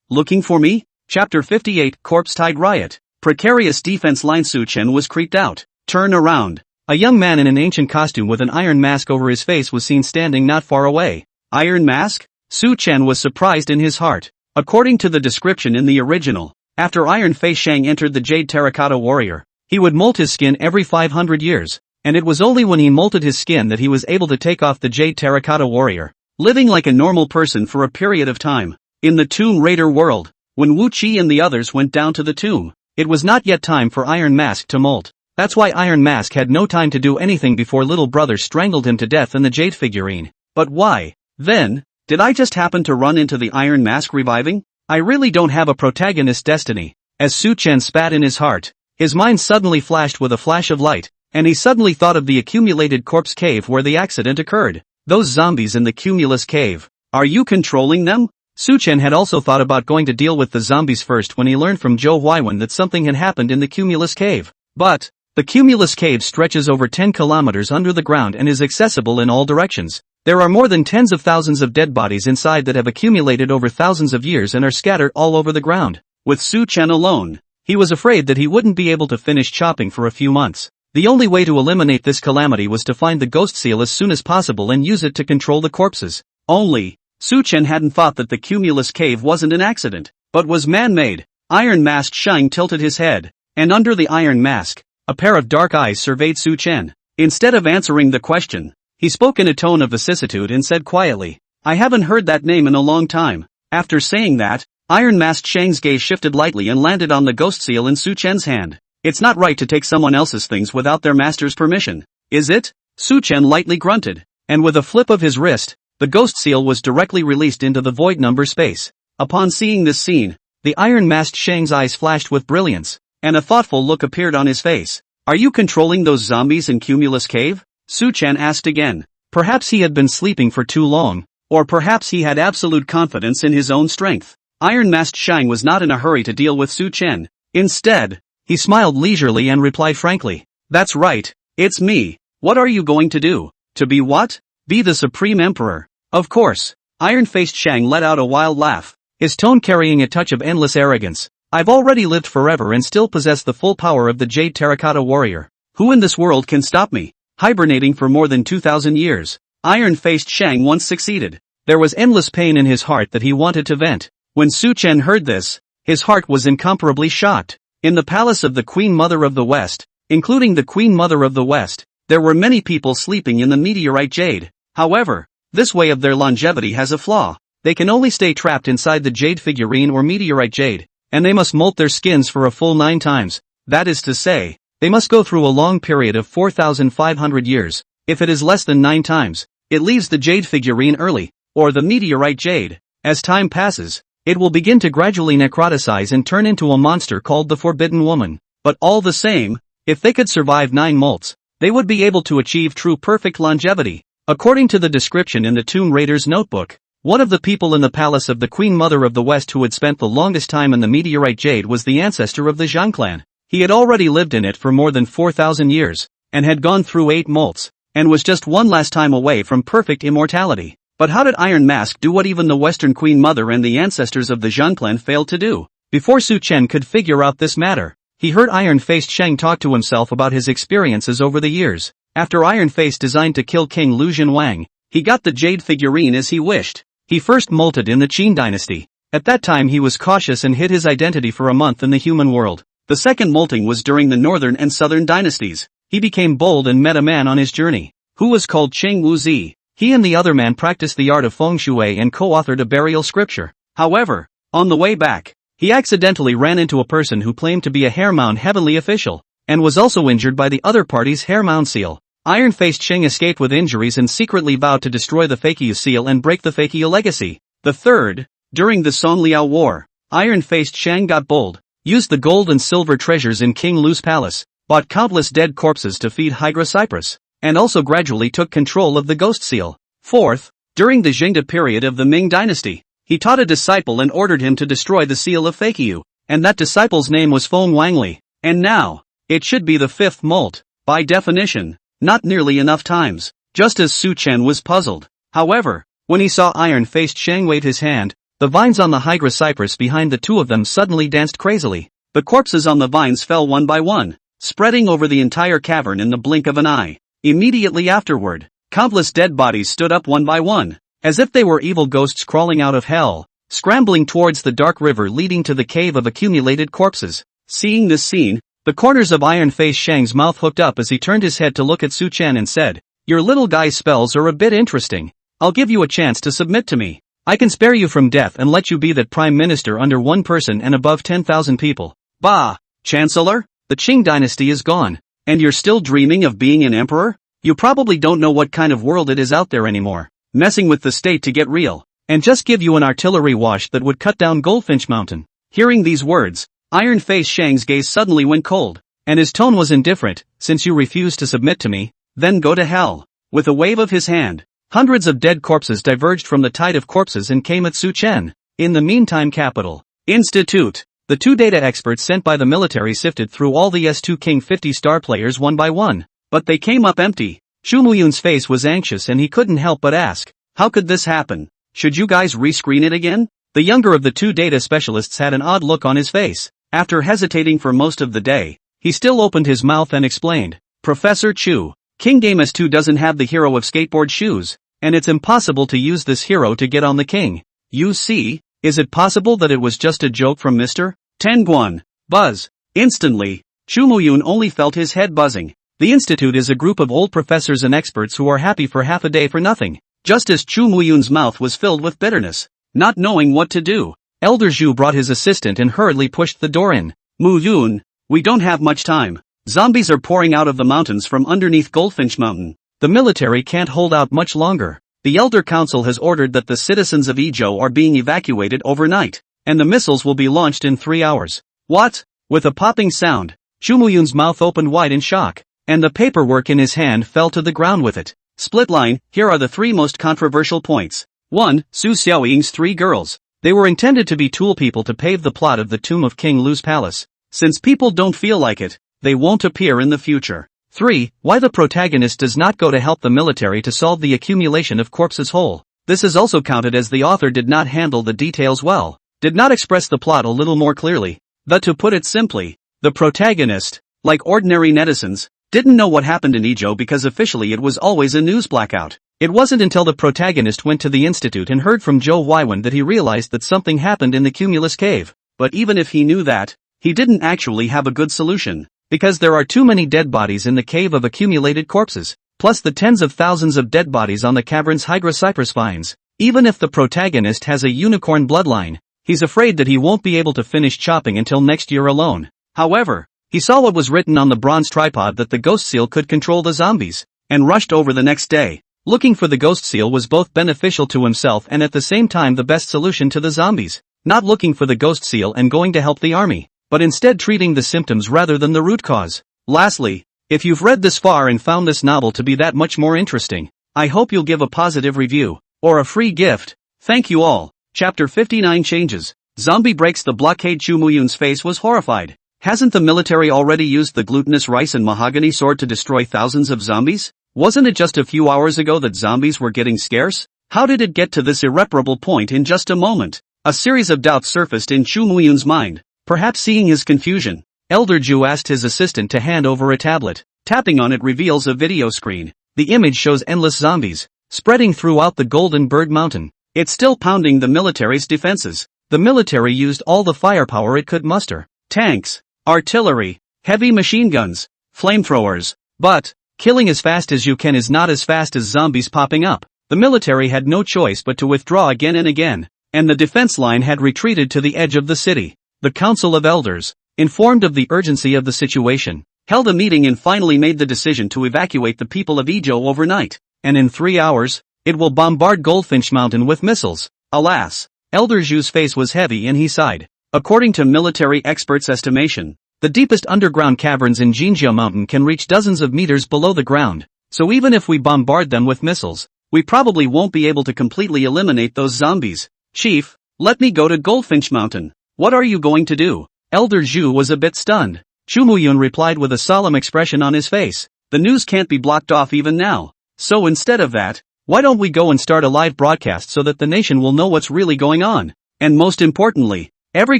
looking for me? Chapter 58 Corpse-Tide Riot. Precarious defense line. Su Chen was creeped out. Turn around. A young man in an ancient costume with an iron mask over his face was seen standing not far away. Iron mask? Su Chen was surprised in his heart. According to the description in the original, after Iron Face Shang entered the Jade Terracotta Warrior, he would molt his skin every 500 years, and it was only when he molted his skin that he was able to take off the Jade Terracotta Warrior, living like a normal person for a period of time. In the Tomb Raider world, when Wu Qi and the others went down to the tomb, it was not yet time for Iron Mask to molt. That's why Iron Mask had no time to do anything before little brother strangled him to death in the jade figurine. But why, then, did I just happen to run into the Iron Mask reviving? I really don't have a protagonist destiny. As Su Chen spat in his heart, his mind suddenly flashed with a flash of light, and he suddenly thought of the accumulated corpse cave where the accident occurred. Those zombies in the cumulus cave. Are you controlling them? Su Chen had also thought about going to deal with the zombies first when he learned from Zhou Huiwen that something had happened in the cumulus cave. But the cumulus cave stretches over 10 kilometers under the ground and is accessible in all directions. There are more than tens of thousands of dead bodies inside that have accumulated over thousands of years and are scattered all over the ground. With Su Chen alone, he was afraid that he wouldn't be able to finish chopping for a few months. The only way to eliminate this calamity was to find the ghost seal as soon as possible and use it to control the corpses. Only, Su Chen hadn't thought that the cumulus cave wasn't an accident, but was man-made. Iron Mask Shang tilted his head, and under the iron mask, a pair of dark eyes surveyed Su Chen. Instead of answering the question, he spoke in a tone of vicissitude and said quietly, I haven't heard that name in a long time. After saying that, Iron Mask Shang's gaze shifted lightly and landed on the ghost seal in Su Chen's hand. It's not right to take someone else's things without their master's permission, is it? Su Chen lightly grunted, and with a flip of his wrist, the ghost seal was directly released into the void number space. Upon seeing this scene, the Iron Masked Shang's eyes flashed with brilliance, and a thoughtful look appeared on his face. Are you controlling those zombies in Cumulus Cave? Su Chen asked again. Perhaps he had been sleeping for too long, or perhaps he had absolute confidence in his own strength. Iron Masked Shang was not in a hurry to deal with Su Chen. Instead, he smiled leisurely and replied frankly, That's right, it's me. What are you going to do? To be what? Be the Supreme Emperor. Of course. Iron-faced Shang let out a wild laugh, his tone carrying a touch of endless arrogance. I've already lived forever and still possess the full power of the Jade Terracotta Warrior. Who in this world can stop me? Hibernating for more than 2,000 years, Iron-faced Shang once succeeded. There was endless pain in his heart that he wanted to vent. When Su Chen heard this, his heart was incomparably shocked. In the palace of the Queen Mother of the West, including the Queen Mother of the West, there were many people sleeping in the meteorite jade. However, this way of their longevity has a flaw. They can only stay trapped inside the jade figurine or meteorite jade, and they must molt their skins for a full 9 times. That is to say, they must go through a long period of 4,500 years. If it is less than 9 times, it leaves the jade figurine early, or the meteorite jade. As time passes, it will begin to gradually necroticize and turn into a monster called the Forbidden Woman. But all the same, if they could survive 9 molts, they would be able to achieve true perfect longevity. According to the description in the Tomb Raider's notebook, one of the people in the palace of the Queen Mother of the West who had spent the longest time in the meteorite jade was the ancestor of the Zhang clan. He had already lived in it for more than 4,000 years, and had gone through 8 molts, and was just one last time away from perfect immortality. But how did Iron Mask do what even the Western Queen Mother and the ancestors of the Zhang clan failed to do? Before Su Chen could figure out this matter, he heard Iron-Faced Shang talk to himself about his experiences over the years. After Iron Face designed to kill King Lu Jinwang, he got the jade figurine as he wished. He first molted in the Qin dynasty. At that time he was cautious and hid his identity for a month in the human world. The second molting was during the northern and southern dynasties. He became bold and met a man on his journey, who was called Cheng Wuzi. He and the other man practiced the art of feng shui and co-authored a burial scripture. However, on the way back, he accidentally ran into a person who claimed to be a Hairmound heavenly official, and was also injured by the other party's Hairmound seal. Iron-Faced Shang escaped with injuries and secretly vowed to destroy the Fakeiyu seal and break the Fakeiyu legacy. The third, during the Song Liao War, Iron-Faced Shang got bold, used the gold and silver treasures in King Lu's palace, bought countless dead corpses to feed Hydra Cyprus, and also gradually took control of the ghost seal. Fourth, During the Jingde period of the Ming dynasty, he taught a disciple and ordered him to destroy the seal of Fakyu, and that disciple's name was Feng Wangli, and now, it should be the fifth molt, by definition, not nearly enough times, just as Su Chen was puzzled. However, when he saw iron-faced Shang wave his hand, the vines on the Hydra cypress behind the two of them suddenly danced crazily. The corpses on the vines fell one by one, spreading over the entire cavern in the blink of an eye. Immediately afterward, countless dead bodies stood up one by one, as if they were evil ghosts crawling out of hell, scrambling towards the dark river leading to the cave of accumulated corpses. Seeing this scene, the corners of iron-faced Shang's mouth hooked up as he turned his head to look at Su Chen and said, "Your little guy's spells are a bit interesting. I'll give you a chance to submit to me. I can spare you from death and let you be that prime minister under one person and above 10,000 people." Bah! Chancellor? The Qing dynasty is gone, and you're still dreaming of being an emperor? You probably don't know what kind of world it is out there anymore. Messing with the state to get real, and just give you an artillery wash that would cut down Goldfinch Mountain. Hearing these words, iron-faced Shang's gaze suddenly went cold, and his tone was indifferent. "Since you refuse to submit to me, then go to hell." With a wave of his hand, hundreds of dead corpses diverged from the tide of corpses and came at Su Chen. In the meantime, Capital Institute. The two data experts sent by the military sifted through all the S2 King 50 star players one by one, but they came up empty. Xu Muyun's face was anxious and he couldn't help but ask, "How could this happen? Should you guys rescreen it again?" The younger of the two data specialists had an odd look on his face. After hesitating for most of the day, he still opened his mouth and explained, "Professor Chu, King Game S2 doesn't have the hero of skateboard shoes, and it's impossible to use this hero to get on the king. You see, is it possible that it was just a joke from Mr. Tenguan?" Buzz. Instantly, Xu Muyun only felt his head buzzing. The institute is a group of old professors and experts who are happy for half a day for nothing. Just as Xu Muyun's mouth was filled with bitterness, not knowing what to do, Elder Zhu brought his assistant and hurriedly pushed the door in. "Muyun, we don't have much time. Zombies are pouring out of the mountains from underneath Goldfinch Mountain. The military can't hold out much longer. The Elder Council has ordered that the citizens of Izhou are being evacuated overnight, and the missiles will be launched in 3 hours." What? With a popping sound, Xu Muyun's mouth opened wide in shock, and the paperwork in his hand fell to the ground with it. Split line, here are the 3 most controversial points. 1. Su Xiaoying's 3 girls. They were intended to be tool people to pave the plot of the tomb of King Lu's palace. Since people don't feel like it, they won't appear in the future. 3. Why the protagonist does not go to help the military to solve the accumulation of corpses whole. This is also counted as the author did not handle the details well, did not express the plot a little more clearly. To put it simply, the protagonist, like ordinary netizens, didn't know what happened in Izhou because officially it was always a news blackout. It wasn't until the protagonist went to the institute and heard from Zhou Weiwen that he realized that something happened in the Cumulus cave. But even if he knew that, he didn't actually have a good solution, because there are too many dead bodies in the cave of accumulated corpses, plus the tens of thousands of dead bodies on the cavern's hygrocypress vines. Even if the protagonist has a unicorn bloodline, he's afraid that he won't be able to finish chopping until next year alone. However, he saw what was written on the bronze tripod that the ghost seal could control the zombies, and rushed over the next day. Looking for the ghost seal was both beneficial to himself and at the same time the best solution to the zombies. Not looking for the ghost seal and going to help the army, but instead treating the symptoms rather than the root cause. Lastly, if you've read this far and found this novel to be that much more interesting, I hope you'll give a positive review, or a free gift. Thank you all. Chapter 59 Changes. Zombie breaks the blockade. Xu Muyun's face was horrified. Hasn't the military already used the glutinous rice and mahogany sword to destroy thousands of zombies? Wasn't it just a few hours ago that zombies were getting scarce? How did it get to this irreparable point in just a moment? A series of doubts surfaced in Xu Muyun's mind. Perhaps seeing his confusion, Elder Zhu asked his assistant to hand over a tablet. Tapping on it reveals a video screen. The image shows endless zombies, spreading throughout the Golden Bird Mountain. It's still pounding the military's defenses. The military used all the firepower it could muster. Tanks, artillery, heavy machine guns, flamethrowers. But killing as fast as you can is not as fast as zombies popping up. The military had no choice but to withdraw again and again, and the defense line had retreated to the edge of the city. The Council of Elders, informed of the urgency of the situation, held a meeting and finally made the decision to evacuate the people of Izhou overnight, and in 3 hours, it will bombard Goldfinch Mountain with missiles. Alas, Elder Zhu's face was heavy and he sighed. According to military experts' estimation, the deepest underground caverns in Jinjiao Mountain can reach dozens of meters below the ground, so even if we bombard them with missiles, we probably won't be able to completely eliminate those zombies. Chief, let me go to Goldfinch Mountain. What are you going to do? Elder Zhu was a bit stunned. Chumuyun replied with a solemn expression on his face. The news can't be blocked off even now. So instead of that, why don't we go and start a live broadcast so that the nation will know what's really going on? And most importantly, every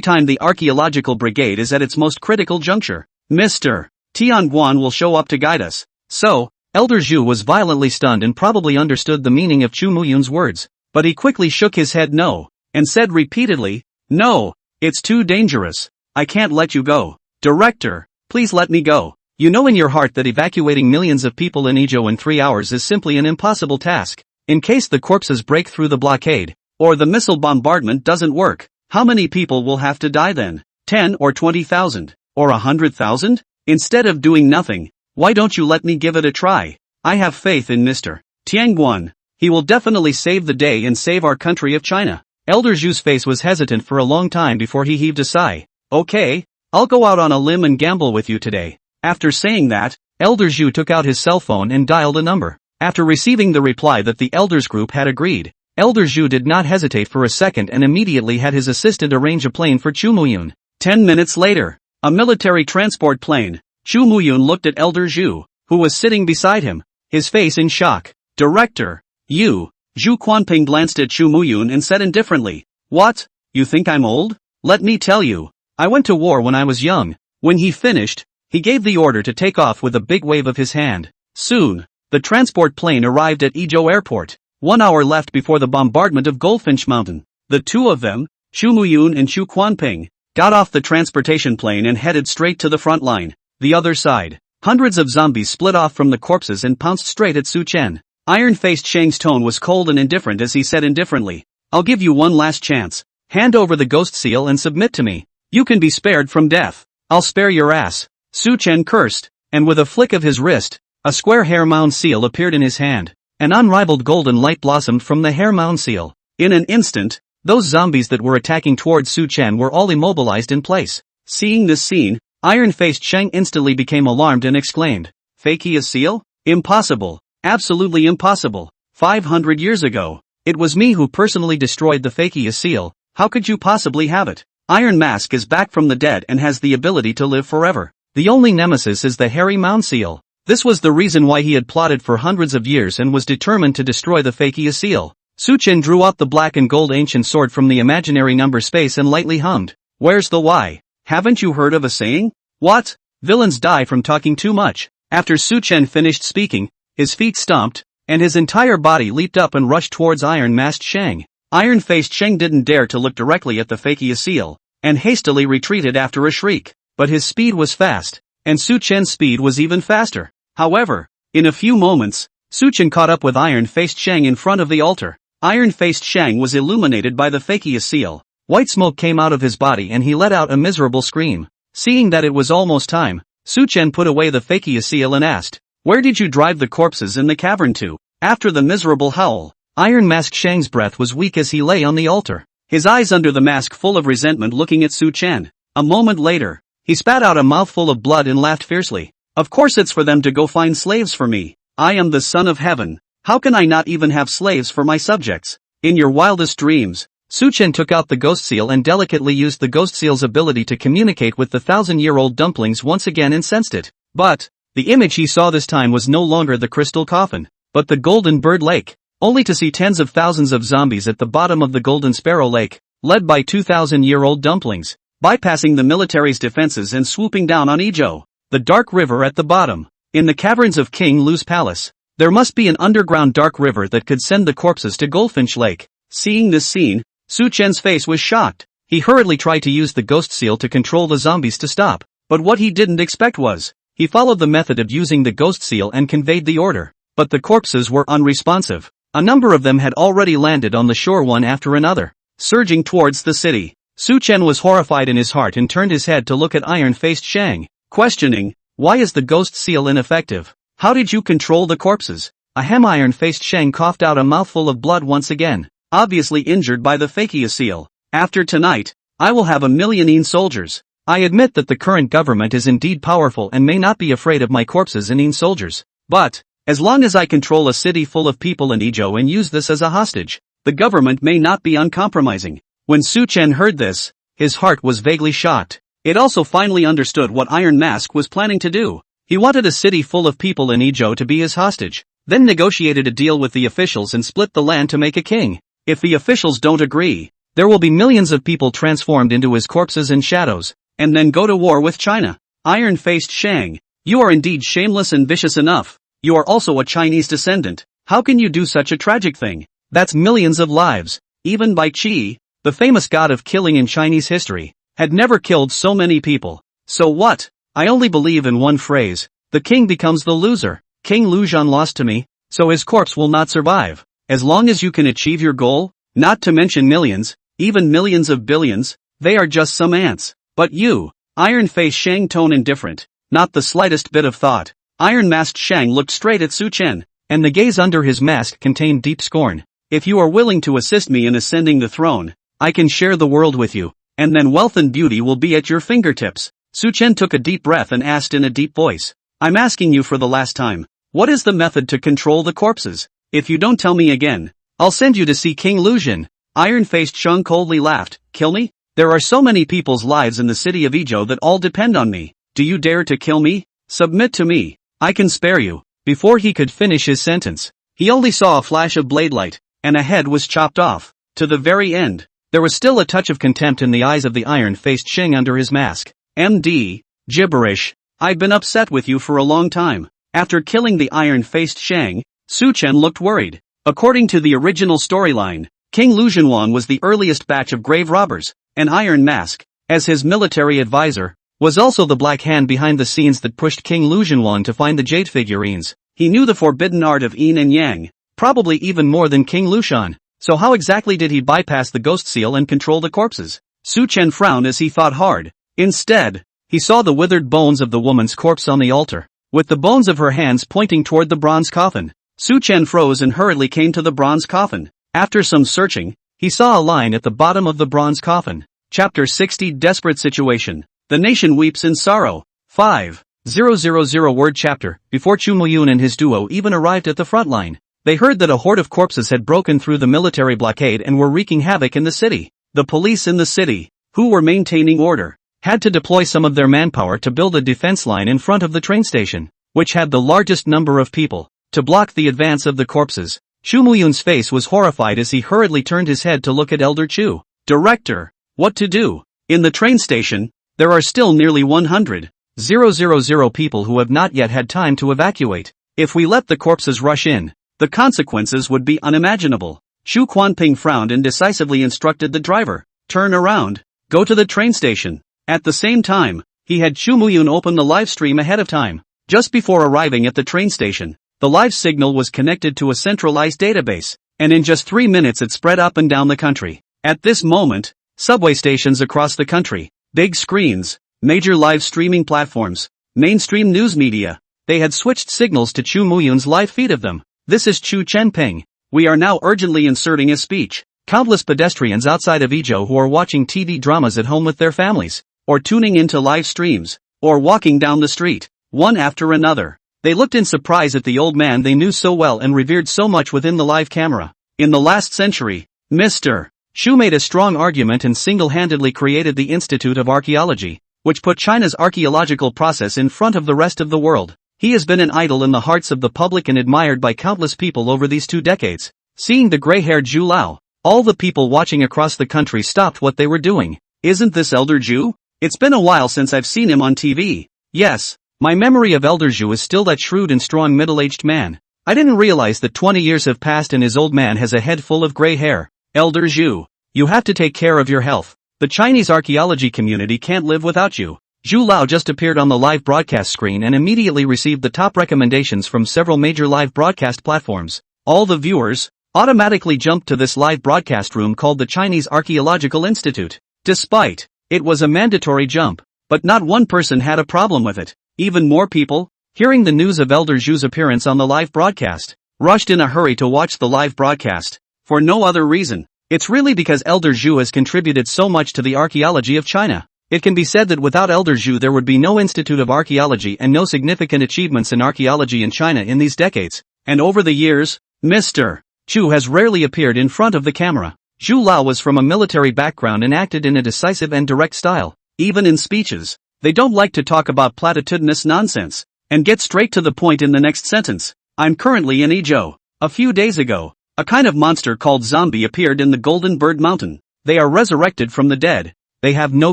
time the archaeological brigade is at its most critical juncture, Mr. Tianguan will show up to guide us. So, Elder Zhu was violently stunned and probably understood the meaning of Chumuyun's words, but he quickly shook his head no, and said repeatedly, no, it's too dangerous. I can't let you go. Director, please let me go. You know in your heart that evacuating millions of people in Ezhou in 3 hours is simply an impossible task. In case the corpses break through the blockade, or the missile bombardment doesn't work, how many people will have to die then? 10 or 20,000? Or 100,000? Instead of doing nothing, why don't you let me give it a try? I have faith in Mr. Tianguan. He will definitely save the day and save our country of China. Elder Zhu's face was hesitant for a long time before he heaved a sigh. Okay, I'll go out on a limb and gamble with you today. After saying that, Elder Zhu took out his cell phone and dialed a number. After receiving the reply that the elders group had agreed, Elder Zhu did not hesitate for a second and immediately had his assistant arrange a plane for Chumuyun. 10 minutes later, a military transport plane. Chumuyun looked at Elder Zhu, who was sitting beside him, his face in shock. Director, you. Zhu Quanping glanced at Chumuyun and said indifferently, what? You think I'm old? Let me tell you, I went to war when I was young. When he finished, he gave the order to take off with a big wave of his hand. Soon, the transport plane arrived at Ezhou Airport. 1 hour left before the bombardment of Goldfinch Mountain. The two of them, Chumuyun and Zhu Quanping, got off the transportation plane and headed straight to the front line. The other side, hundreds of zombies split off from the corpses and pounced straight at Su Chen. Iron-faced Shang's tone was cold and indifferent as he said indifferently, I'll give you one last chance. Hand over the ghost seal and submit to me. You can be spared from death. I'll spare your ass. Su Chen cursed, and with a flick of his wrist, a square hair mound seal appeared in his hand. An unrivaled golden light blossomed from the hair mound seal. In an instant, those zombies that were attacking towards Su Chen were all immobilized in place. Seeing this scene, iron-faced Shang instantly became alarmed and exclaimed, Fakia seal? Impossible. Absolutely impossible. 500 years ago, it was me who personally destroyed the Fakia seal. How could you possibly have it? Iron Mask is back from the dead and has the ability to live forever. The only nemesis is the hairy mound seal. This was the reason why he had plotted for hundreds of years and was determined to destroy the Fakia seal. Su Chen drew out the black and gold ancient sword from the imaginary number space and lightly hummed. Where's the why? Haven't you heard of a saying? What? Villains die from talking too much. After Su Chen finished speaking, his feet stomped, and his entire body leaped up and rushed towards iron-masked Shang. Iron-faced Shang didn't dare to look directly at the Fakia seal, and hastily retreated after a shriek. But his speed was fast, and Su Chen's speed was even faster. However, in a few moments, Su Chen caught up with iron-faced Shang in front of the altar. Iron-faced Shang was illuminated by the Fakia seal. White smoke came out of his body and he let out a miserable scream. Seeing that it was almost time, Su Chen put away the Fakia seal and asked, Where did you drive the corpses in the cavern to? After the miserable howl, Iron Mask Shang's breath was weak as he lay on the altar, his eyes under the mask full of resentment looking at Su Chen. A moment later, he spat out a mouthful of blood and laughed fiercely. Of course it's for them to go find slaves for me. I am the son of heaven. How can I not even have slaves for my subjects? In your wildest dreams, Su Chen took out the ghost seal and delicately used the ghost seal's ability to communicate with the 1,000-year-old dumplings once again and sensed it. But, the image he saw this time was no longer the crystal coffin, but the golden bird lake, only to see tens of thousands of zombies at the bottom of the golden sparrow lake, led by 2,000-year-old dumplings, bypassing the military's defenses and swooping down on Ezhou. The dark river at the bottom. In the caverns of King Lu's palace, there must be an underground dark river that could send the corpses to Goldfinch Lake. Seeing this scene, Su Chen's face was shocked. He hurriedly tried to use the ghost seal to control the zombies to stop. But what he didn't expect was, he followed the method of using the ghost seal and conveyed the order. But the corpses were unresponsive. A number of them had already landed on the shore one after another, surging towards the city. Su Chen was horrified in his heart and turned his head to look at iron-faced Shang, questioning, why is the ghost seal ineffective? How did you control the corpses? Iron-faced Shang coughed out a mouthful of blood once again, obviously injured by the Fakia seal. After tonight, I will have 1,000,000 soldiers. I admit that the current government is indeed powerful and may not be afraid of my corpses and soldiers. But, As long as I control a city full of people in Izhou and use this as a hostage, the government may not be uncompromising. When Su Chen heard this, his heart was vaguely shocked. It also finally understood what Iron Mask was planning to do. He wanted a city full of people in Izhou to be his hostage, then negotiated a deal with the officials and split the land to make a king. If the officials don't agree, there will be millions of people transformed into his corpses and shadows, and then go to war with China. Iron-faced Shang, you are indeed shameless and vicious enough. You are also a Chinese descendant. How can you do such a tragic thing? That's millions of lives. Even Bai Qi, the famous god of killing in Chinese history, had never killed so many people. So what? I only believe in one phrase. The king becomes the loser. King Luzhan lost to me, so his corpse will not survive. As long as you can achieve your goal, not to mention millions, even millions of billions, they are just some ants. But you, Iron Face Shang, tone indifferent, not the slightest bit of thought. Iron Masked Shang looked straight at Su Chen, and the gaze under his mask contained deep scorn. If you are willing to assist me in ascending the throne, I can share the world with you, and then wealth and beauty will be at your fingertips. Su Chen took a deep breath and asked in a deep voice, I'm asking you for the last time, what is the method to control the corpses? If you don't tell me again, I'll send you to see King Luzhan. Iron-faced Shang coldly laughed, kill me? There are so many people's lives in the city of Izhou that all depend on me. Do you dare to kill me? Submit to me. I can spare you. Before he could finish his sentence, he only saw a flash of blade light, and a head was chopped off. To the very end, there was still a touch of contempt in the eyes of the iron-faced Shang under his mask. MD, gibberish. I've been upset with you for a long time. After killing the iron-faced Shang, Su Chen looked worried. According to the original storyline, King Luzhan was the earliest batch of grave robbers, and Iron Mask, as his military advisor, was also the black hand behind the scenes that pushed King Luzhan to find the jade figurines. He knew the forbidden art of yin and yang, probably even more than King Luzhan. So how exactly did he bypass the ghost seal and control the corpses? Su Chen frowned as he thought hard. Instead, he saw the withered bones of the woman's corpse on the altar, with the bones of her hands pointing toward the bronze coffin. Su Chen froze and hurriedly came to the bronze coffin. After some searching, he saw a line at the bottom of the bronze coffin. Chapter 60 Desperate Situation. The nation weeps in sorrow. 5,000 word chapter. Before Chu Muyun and his duo even arrived at the front line, they heard that a horde of corpses had broken through the military blockade and were wreaking havoc in the city. The police in the city, who were maintaining order, had to deploy some of their manpower to build a defense line in front of the train station, which had the largest number of people, to block the advance of the corpses. Chu Muyun's face was horrified as he hurriedly turned his head to look at Elder Chu. Director, what to do? In the train station, there are still nearly 100,000 people who have not yet had time to evacuate. If we let the corpses rush in, the consequences would be unimaginable. Xu Quanping frowned and decisively instructed the driver, turn around, go to the train station. At the same time, he had Chu Muyun open the live stream ahead of time. Just before arriving at the train station, the live signal was connected to a centralized database, and in just 3 minutes it spread up and down the country. At this moment, subway stations across the country, big screens, major live streaming platforms, mainstream news media, they had switched signals to Chu Muyun's live feed of them. This is Chu Chenping. We are now urgently inserting a speech. Countless pedestrians outside of Izhou who are watching TV dramas at home with their families, or tuning into live streams, or walking down the street, one after another. They looked in surprise at the old man they knew so well and revered so much within the live camera. In the last century, Mr. Xu made a strong argument and single-handedly created the Institute of Archaeology, which put China's archaeological process in front of the rest of the world. He has been an idol in the hearts of the public and admired by countless people over these 2 decades. Seeing the gray-haired Zhu Lao, all the people watching across the country stopped what they were doing. Isn't this Elder Zhu? It's been a while since I've seen him on TV. Yes. My memory of Elder Zhu is still that shrewd and strong middle-aged man. I didn't realize that 20 years have passed and his old man has a head full of gray hair. Elder Zhu, you have to take care of your health. The Chinese archaeology community can't live without you. Zhu Lao just appeared on the live broadcast screen and immediately received the top recommendations from several major live broadcast platforms. All the viewers automatically jumped to this live broadcast room called the Chinese Archaeological Institute. Despite it was a mandatory jump, but not one person had a problem with it. Even more people, hearing the news of Elder Zhu's appearance on the live broadcast, rushed in a hurry to watch the live broadcast. For no other reason. It's really because Elder Zhu has contributed so much to the archaeology of China. It can be said that without Elder Zhu there would be no Institute of Archaeology and no significant achievements in archaeology in China in these decades. And over the years, Mr. Chu has rarely appeared in front of the camera. Zhu Lao was from a military background and acted in a decisive and direct style. Even in speeches, they don't like to talk about platitudinous nonsense, and get straight to the point in the next sentence. I'm currently in Ezhou. A few days ago, a kind of monster called zombie appeared in the Golden Bird Mountain. They are resurrected from the dead. They have no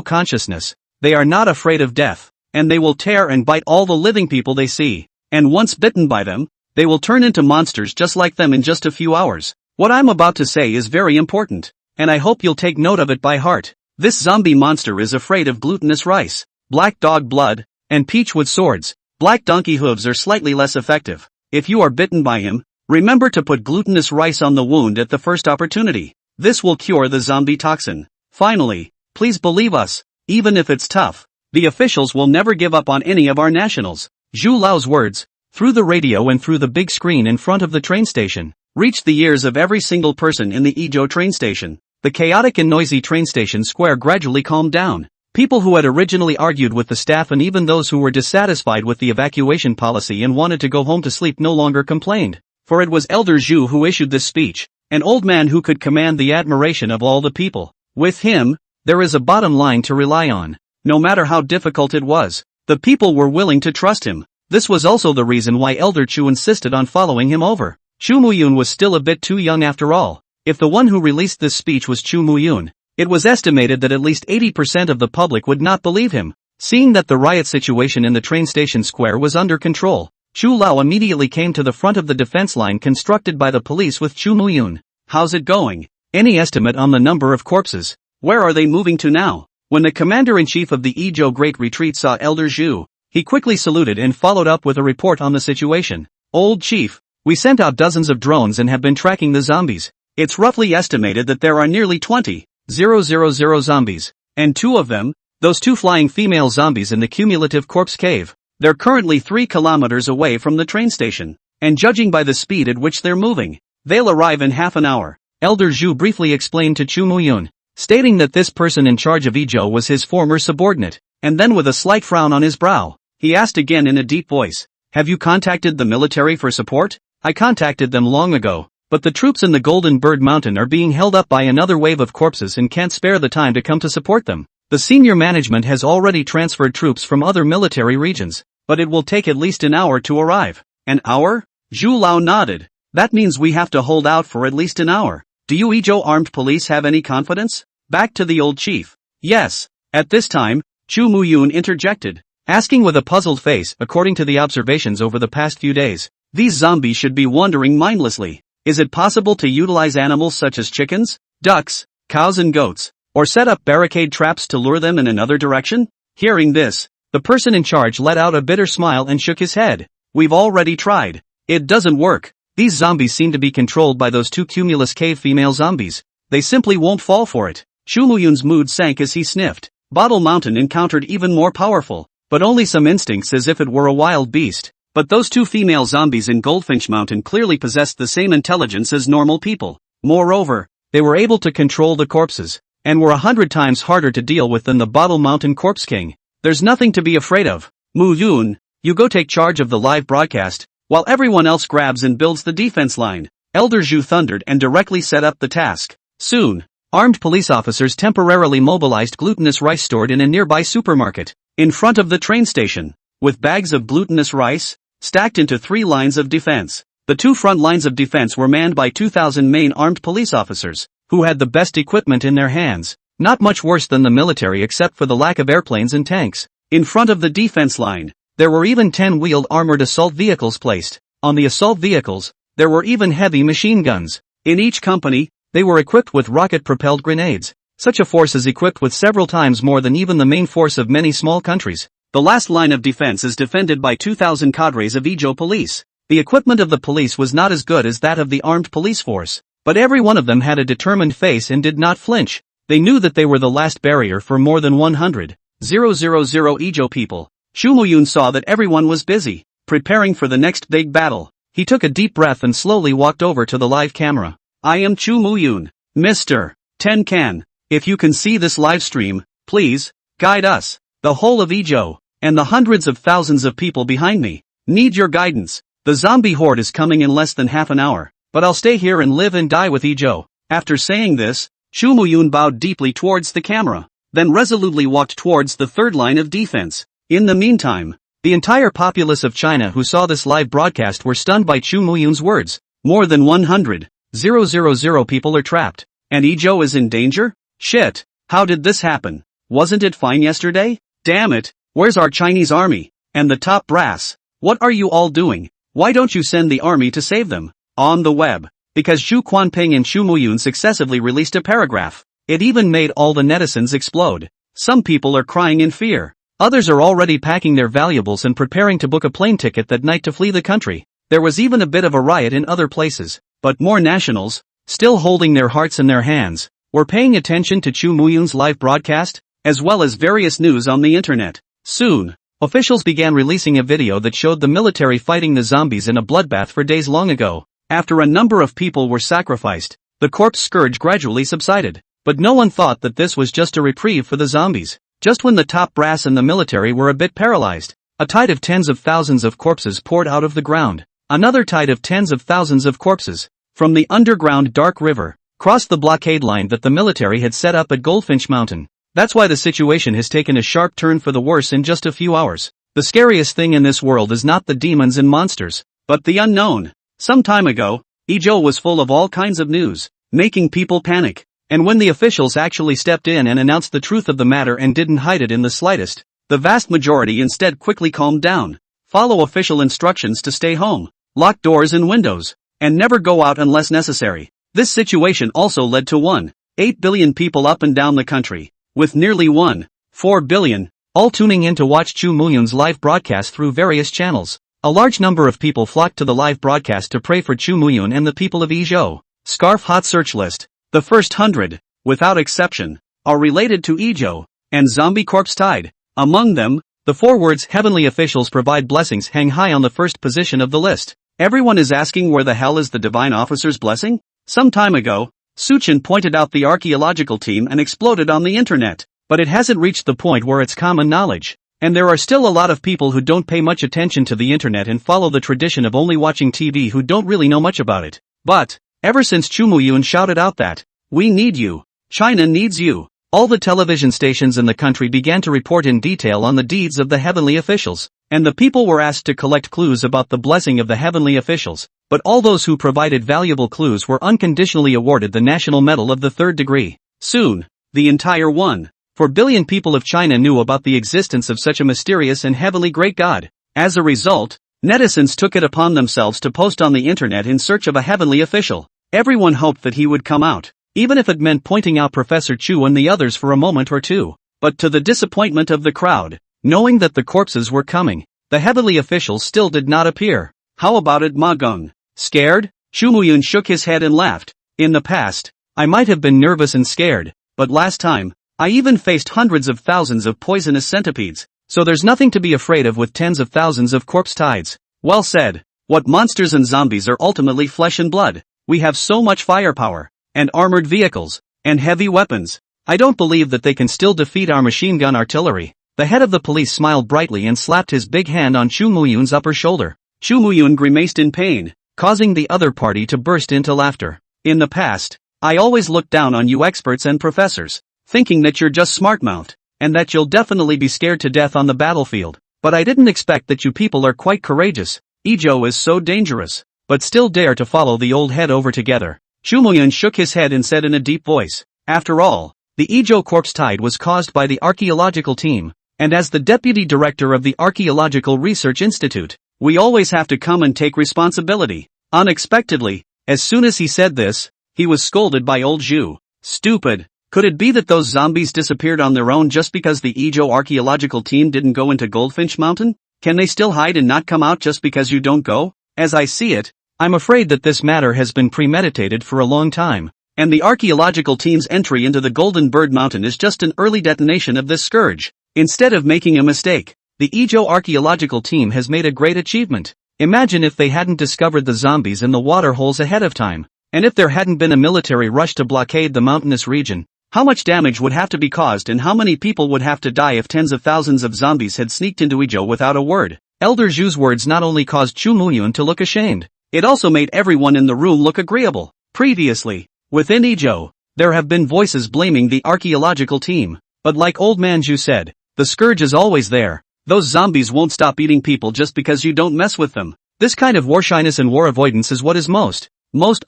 consciousness. They are not afraid of death, and they will tear and bite all the living people they see. And once bitten by them, they will turn into monsters just like them in just a few hours. What I'm about to say is very important, and I hope you'll take note of it by heart. This zombie monster is afraid of glutinous rice, black dog blood, and peach with swords. Black donkey hooves are slightly less effective. If you are bitten by him, remember to put glutinous rice on the wound at the first opportunity. This will cure the zombie toxin. Finally, please believe us, even if it's tough, the officials will never give up on any of our nationals. Zhu Lao's words, through the radio and through the big screen in front of the train station, reached the ears of every single person in the Ezhou train station. The chaotic and noisy train station square gradually calmed down. People who had originally argued with the staff and even those who were dissatisfied with the evacuation policy and wanted to go home to sleep no longer complained. For it was Elder Zhu who issued this speech, an old man who could command the admiration of all the people. With him, there is a bottom line to rely on. No matter how difficult it was, the people were willing to trust him. This was also the reason why Elder Chu insisted on following him over. Chu Muyun was still a bit too young after all. If the one who released this speech was Chu Muyun, it was estimated that at least 80% of the public would not believe him. Seeing that the riot situation in the train station square was under control, Chu Lao immediately came to the front of the defense line constructed by the police with Chu Muyun. How's it going? Any estimate on the number of corpses? Where are they moving to now? When the commander-in-chief of the Ezhou Great Retreat saw Elder Zhu, he quickly saluted and followed up with a report on the situation. Old chief, we sent out dozens of drones and have been tracking the zombies. It's roughly estimated that there are nearly 20,000 zombies, and two of them, those two flying female zombies in the cumulative corpse cave, they're currently 3 kilometers away from the train station, and judging by the speed at which they're moving, they'll arrive in half an hour. Elder Zhu briefly explained to Chu Muyun, stating that this person in charge of Ezhou was his former subordinate, and then with a slight frown on his brow, he asked again in a deep voice, have you contacted the military for support? I contacted them long ago, but the troops in the Golden Bird Mountain are being held up by another wave of corpses and can't spare the time to come to support them. The senior management has already transferred troops from other military regions, but it will take at least an hour to arrive. An hour? Zhu Lao nodded. That means we have to hold out for at least an hour. Do you Ezhou armed police have any confidence? Back to the old chief. Yes. At this time, Chu Muyun interjected, asking with a puzzled face. According to the observations over the past few days, these zombies should be wandering mindlessly. Is it possible to utilize animals such as chickens, ducks, cows and goats, or set up barricade traps to lure them in another direction? Hearing this, the person in charge let out a bitter smile and shook his head. We've already tried. It doesn't work. These zombies seem to be controlled by those two cumulus cave female zombies. They simply won't fall for it. Chu Muyun's mood sank as he sniffed. Bottle Mountain encountered even more powerful, but only some instincts as if it were a wild beast. But those two female zombies in Goldfinch Mountain clearly possessed the same intelligence as normal people. Moreover, they were able to control the corpses, and were 100 times harder to deal with than the Bottle Mountain Corpse King. There's nothing to be afraid of. Mu Yun, you go take charge of the live broadcast, while everyone else grabs and builds the defense line. Elder Zhu thundered and directly set up the task. Soon, armed police officers temporarily mobilized glutinous rice stored in a nearby supermarket, in front of the train station, with bags of glutinous rice, stacked into 3 lines of defense. The 2 front lines of defense were manned by 2,000 main armed police officers, who had the best equipment in their hands, not much worse than the military except for the lack of airplanes and tanks. In front of the defense line, there were even 10-wheeled armored assault vehicles placed. On the assault vehicles, there were even heavy machine guns. In each company, they were equipped with rocket-propelled grenades. Such a force is equipped with several times more than even the main force of many small countries. The last line of defense is defended by 2,000 cadres of Ezhou police. The equipment of the police was not as good as that of the armed police force, but every one of them had a determined face and did not flinch. They knew that they were the last barrier for more than 100,000 Ezhou people. Chu Muyun saw that everyone was busy, preparing for the next big battle. He took a deep breath and slowly walked over to the live camera. I am Chu Muyun. Mr. Tenkan. If you can see this live stream, please, Guide us, the whole of Ijo, and the hundreds of thousands of people behind me. Need your guidance. The zombie horde is coming in less than half an hour, but I'll stay here and live and die with Ijo. After saying this, Chu Muyun bowed deeply towards the camera, then resolutely walked towards the third line of defense. In the meantime, the entire populace of China who saw this live broadcast were stunned by Chu Muyun's words. More than 100,000 people are trapped, and Ijo is in danger? Shit, how did this happen? Wasn't it fine yesterday? Damn it, where's our Chinese army? And the top brass? What are you all doing? Why don't you send the army to save them? On the web, because Xu Quanping and Chu Muyun successively released a paragraph. It even made all the netizens explode. Some people are crying in fear. Others are already packing their valuables and preparing to book a plane ticket that night to flee the country. There was even a bit of a riot in other places, but more nationals, still holding their hearts in their hands, were paying attention to Chu Muyun's live broadcast, as well as various news on the internet. Soon, officials began releasing a video that showed the military fighting the zombies in a bloodbath for days long ago. After a number of people were sacrificed, the corpse scourge gradually subsided. But no one thought that this was just a reprieve for the zombies. Just when the top brass and the military were a bit paralyzed, a tide of tens of thousands of corpses poured out of the ground. Another tide of tens of thousands of corpses, from the underground dark river, crossed the blockade line that the military had set up at Goldfinch Mountain. That's why the situation has taken a sharp turn for the worse in just a few hours. The scariest thing in this world is not the demons and monsters, but the unknown. Some time ago, Ijo was full of all kinds of news, making people panic. And when the officials actually stepped in and announced the truth of the matter and didn't hide it in the slightest, the vast majority instead quickly calmed down. Follow official instructions to stay home, lock doors and windows, and never go out unless necessary. This situation also led to 1.8 billion people up and down the country, with nearly 1.4 billion, all tuning in to watch Chu Muyun's live broadcast through various channels. A large number of people flocked to the live broadcast to pray for Chu Muyun and the people of Ijo. Scarf Hot Search List. The first 100, without exception, are related to Ijo, and zombie corpse tide. Among them, the 4 words heavenly officials provide blessings hang high on the first position of the list. Everyone is asking where the hell is the divine officer's blessing? Some time ago, Suchin pointed out the archaeological team and exploded on the internet, but it hasn't reached the point where it's common knowledge. And there are still a lot of people who don't pay much attention to the internet and follow the tradition of only watching TV who don't really know much about it. But, ever since Chu Muyun shouted out that, "We need you. China needs you," all the television stations in the country began to report in detail on the deeds of the heavenly officials, and the people were asked to collect clues about the blessing of the heavenly officials, but all those who provided valuable clues were unconditionally awarded the National Medal of the 3rd degree. Soon, the entire 1.4 billion people of China knew about the existence of such a mysterious and heavenly great God. As a result, netizens took it upon themselves to post on the internet in search of a heavenly official. Everyone hoped that he would come out, even if it meant pointing out Professor Chu and the others for a moment or two. But to the disappointment of the crowd, knowing that the corpses were coming, the heavenly officials still did not appear. How about it, Ma Geng? Scared? Chu Muyun shook his head and laughed. In the past, I might have been nervous and scared, but last time, I even faced hundreds of thousands of poisonous centipedes, so there's nothing to be afraid of with tens of thousands of corpse tides. Well said. What monsters and zombies are ultimately flesh and blood. We have so much firepower, and armored vehicles, and heavy weapons. I don't believe that they can still defeat our machine gun artillery. The head of the police smiled brightly and slapped his big hand on Chu Muyun's upper shoulder. Chu Muyun grimaced in pain, causing the other party to burst into laughter. In the past, I always looked down on you experts and professors, thinking that you're just smart-mouthed, and that you'll definitely be scared to death on the battlefield. But I didn't expect that you people are quite courageous. Ijo is so dangerous, but still dare to follow the old head over together. Chu Muyun shook his head and said in a deep voice, "After all, the Ijo corpse tide was caused by the archaeological team, and as the deputy director of the Archaeological Research Institute, we always have to come and take responsibility." Unexpectedly, as soon as he said this, he was scolded by old Zhu. Stupid. Could it be that those zombies disappeared on their own just because the Ijo archaeological team didn't go into Goldfinch Mountain? Can they still hide and not come out just because you don't go? As I see it, I'm afraid that this matter has been premeditated for a long time, and the archaeological team's entry into the Golden Bird Mountain is just an early detonation of this scourge. Instead of making a mistake, the Ijo archaeological team has made a great achievement. Imagine if they hadn't discovered the zombies in the water holes ahead of time, and if there hadn't been a military rush to blockade the mountainous region. How much damage would have to be caused and how many people would have to die if tens of thousands of zombies had sneaked into Ijo without a word? Elder Zhu's words not only caused Chu Muyun to look ashamed, it also made everyone in the room look agreeable. Previously, within Ijo, there have been voices blaming the archaeological team. But like Old Man Zhu said, the scourge is always there. Those zombies won't stop eating people just because you don't mess with them. This kind of war shyness and war avoidance is what is most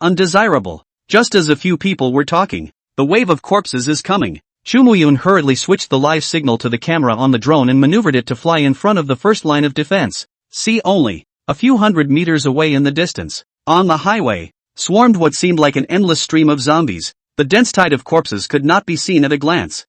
undesirable. Just as a few people were talking, the wave of corpses is coming. Chu Muyun hurriedly switched the live signal to the camera on the drone and maneuvered it to fly in front of the first line of defense. See only, a few hundred meters away in the distance, on the highway, swarmed what seemed like an endless stream of zombies. The dense tide of corpses could not be seen at a glance.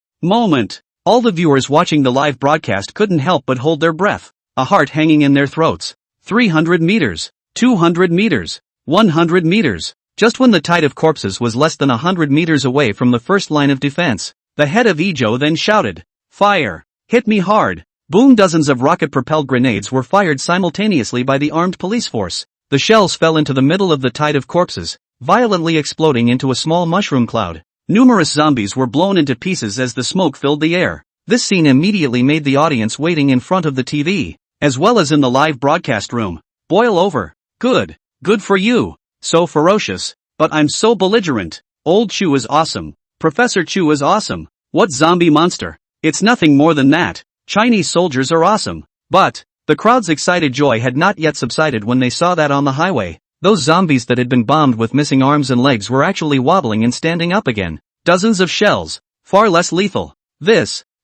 All the viewers watching the live broadcast couldn't help but hold their breath, a heart hanging in their throats. 300 meters, 200 meters, 100 meters. Just when the tide of corpses was less than 100 meters away from the first line of defense, the head of Ijo then shouted, "Fire! Hit me hard!" Boom! Dozens of rocket-propelled grenades were fired simultaneously by the armed police force. The shells fell into the middle of the tide of corpses, violently exploding into a small mushroom cloud. Numerous zombies were blown into pieces as the smoke filled the air. This scene immediately made the audience waiting in front of the TV, as well as in the live broadcast room, boil over. Good for you. So ferocious, but I'm so belligerent. Old Chu is awesome. Professor Chu is awesome. What zombie monster? It's nothing more than that. Chinese soldiers are awesome. But, the crowd's excited joy had not yet subsided when they saw that on the highway, those zombies that had been bombed with missing arms and legs were actually wobbling and standing up again. Dozens of shells, far less lethal.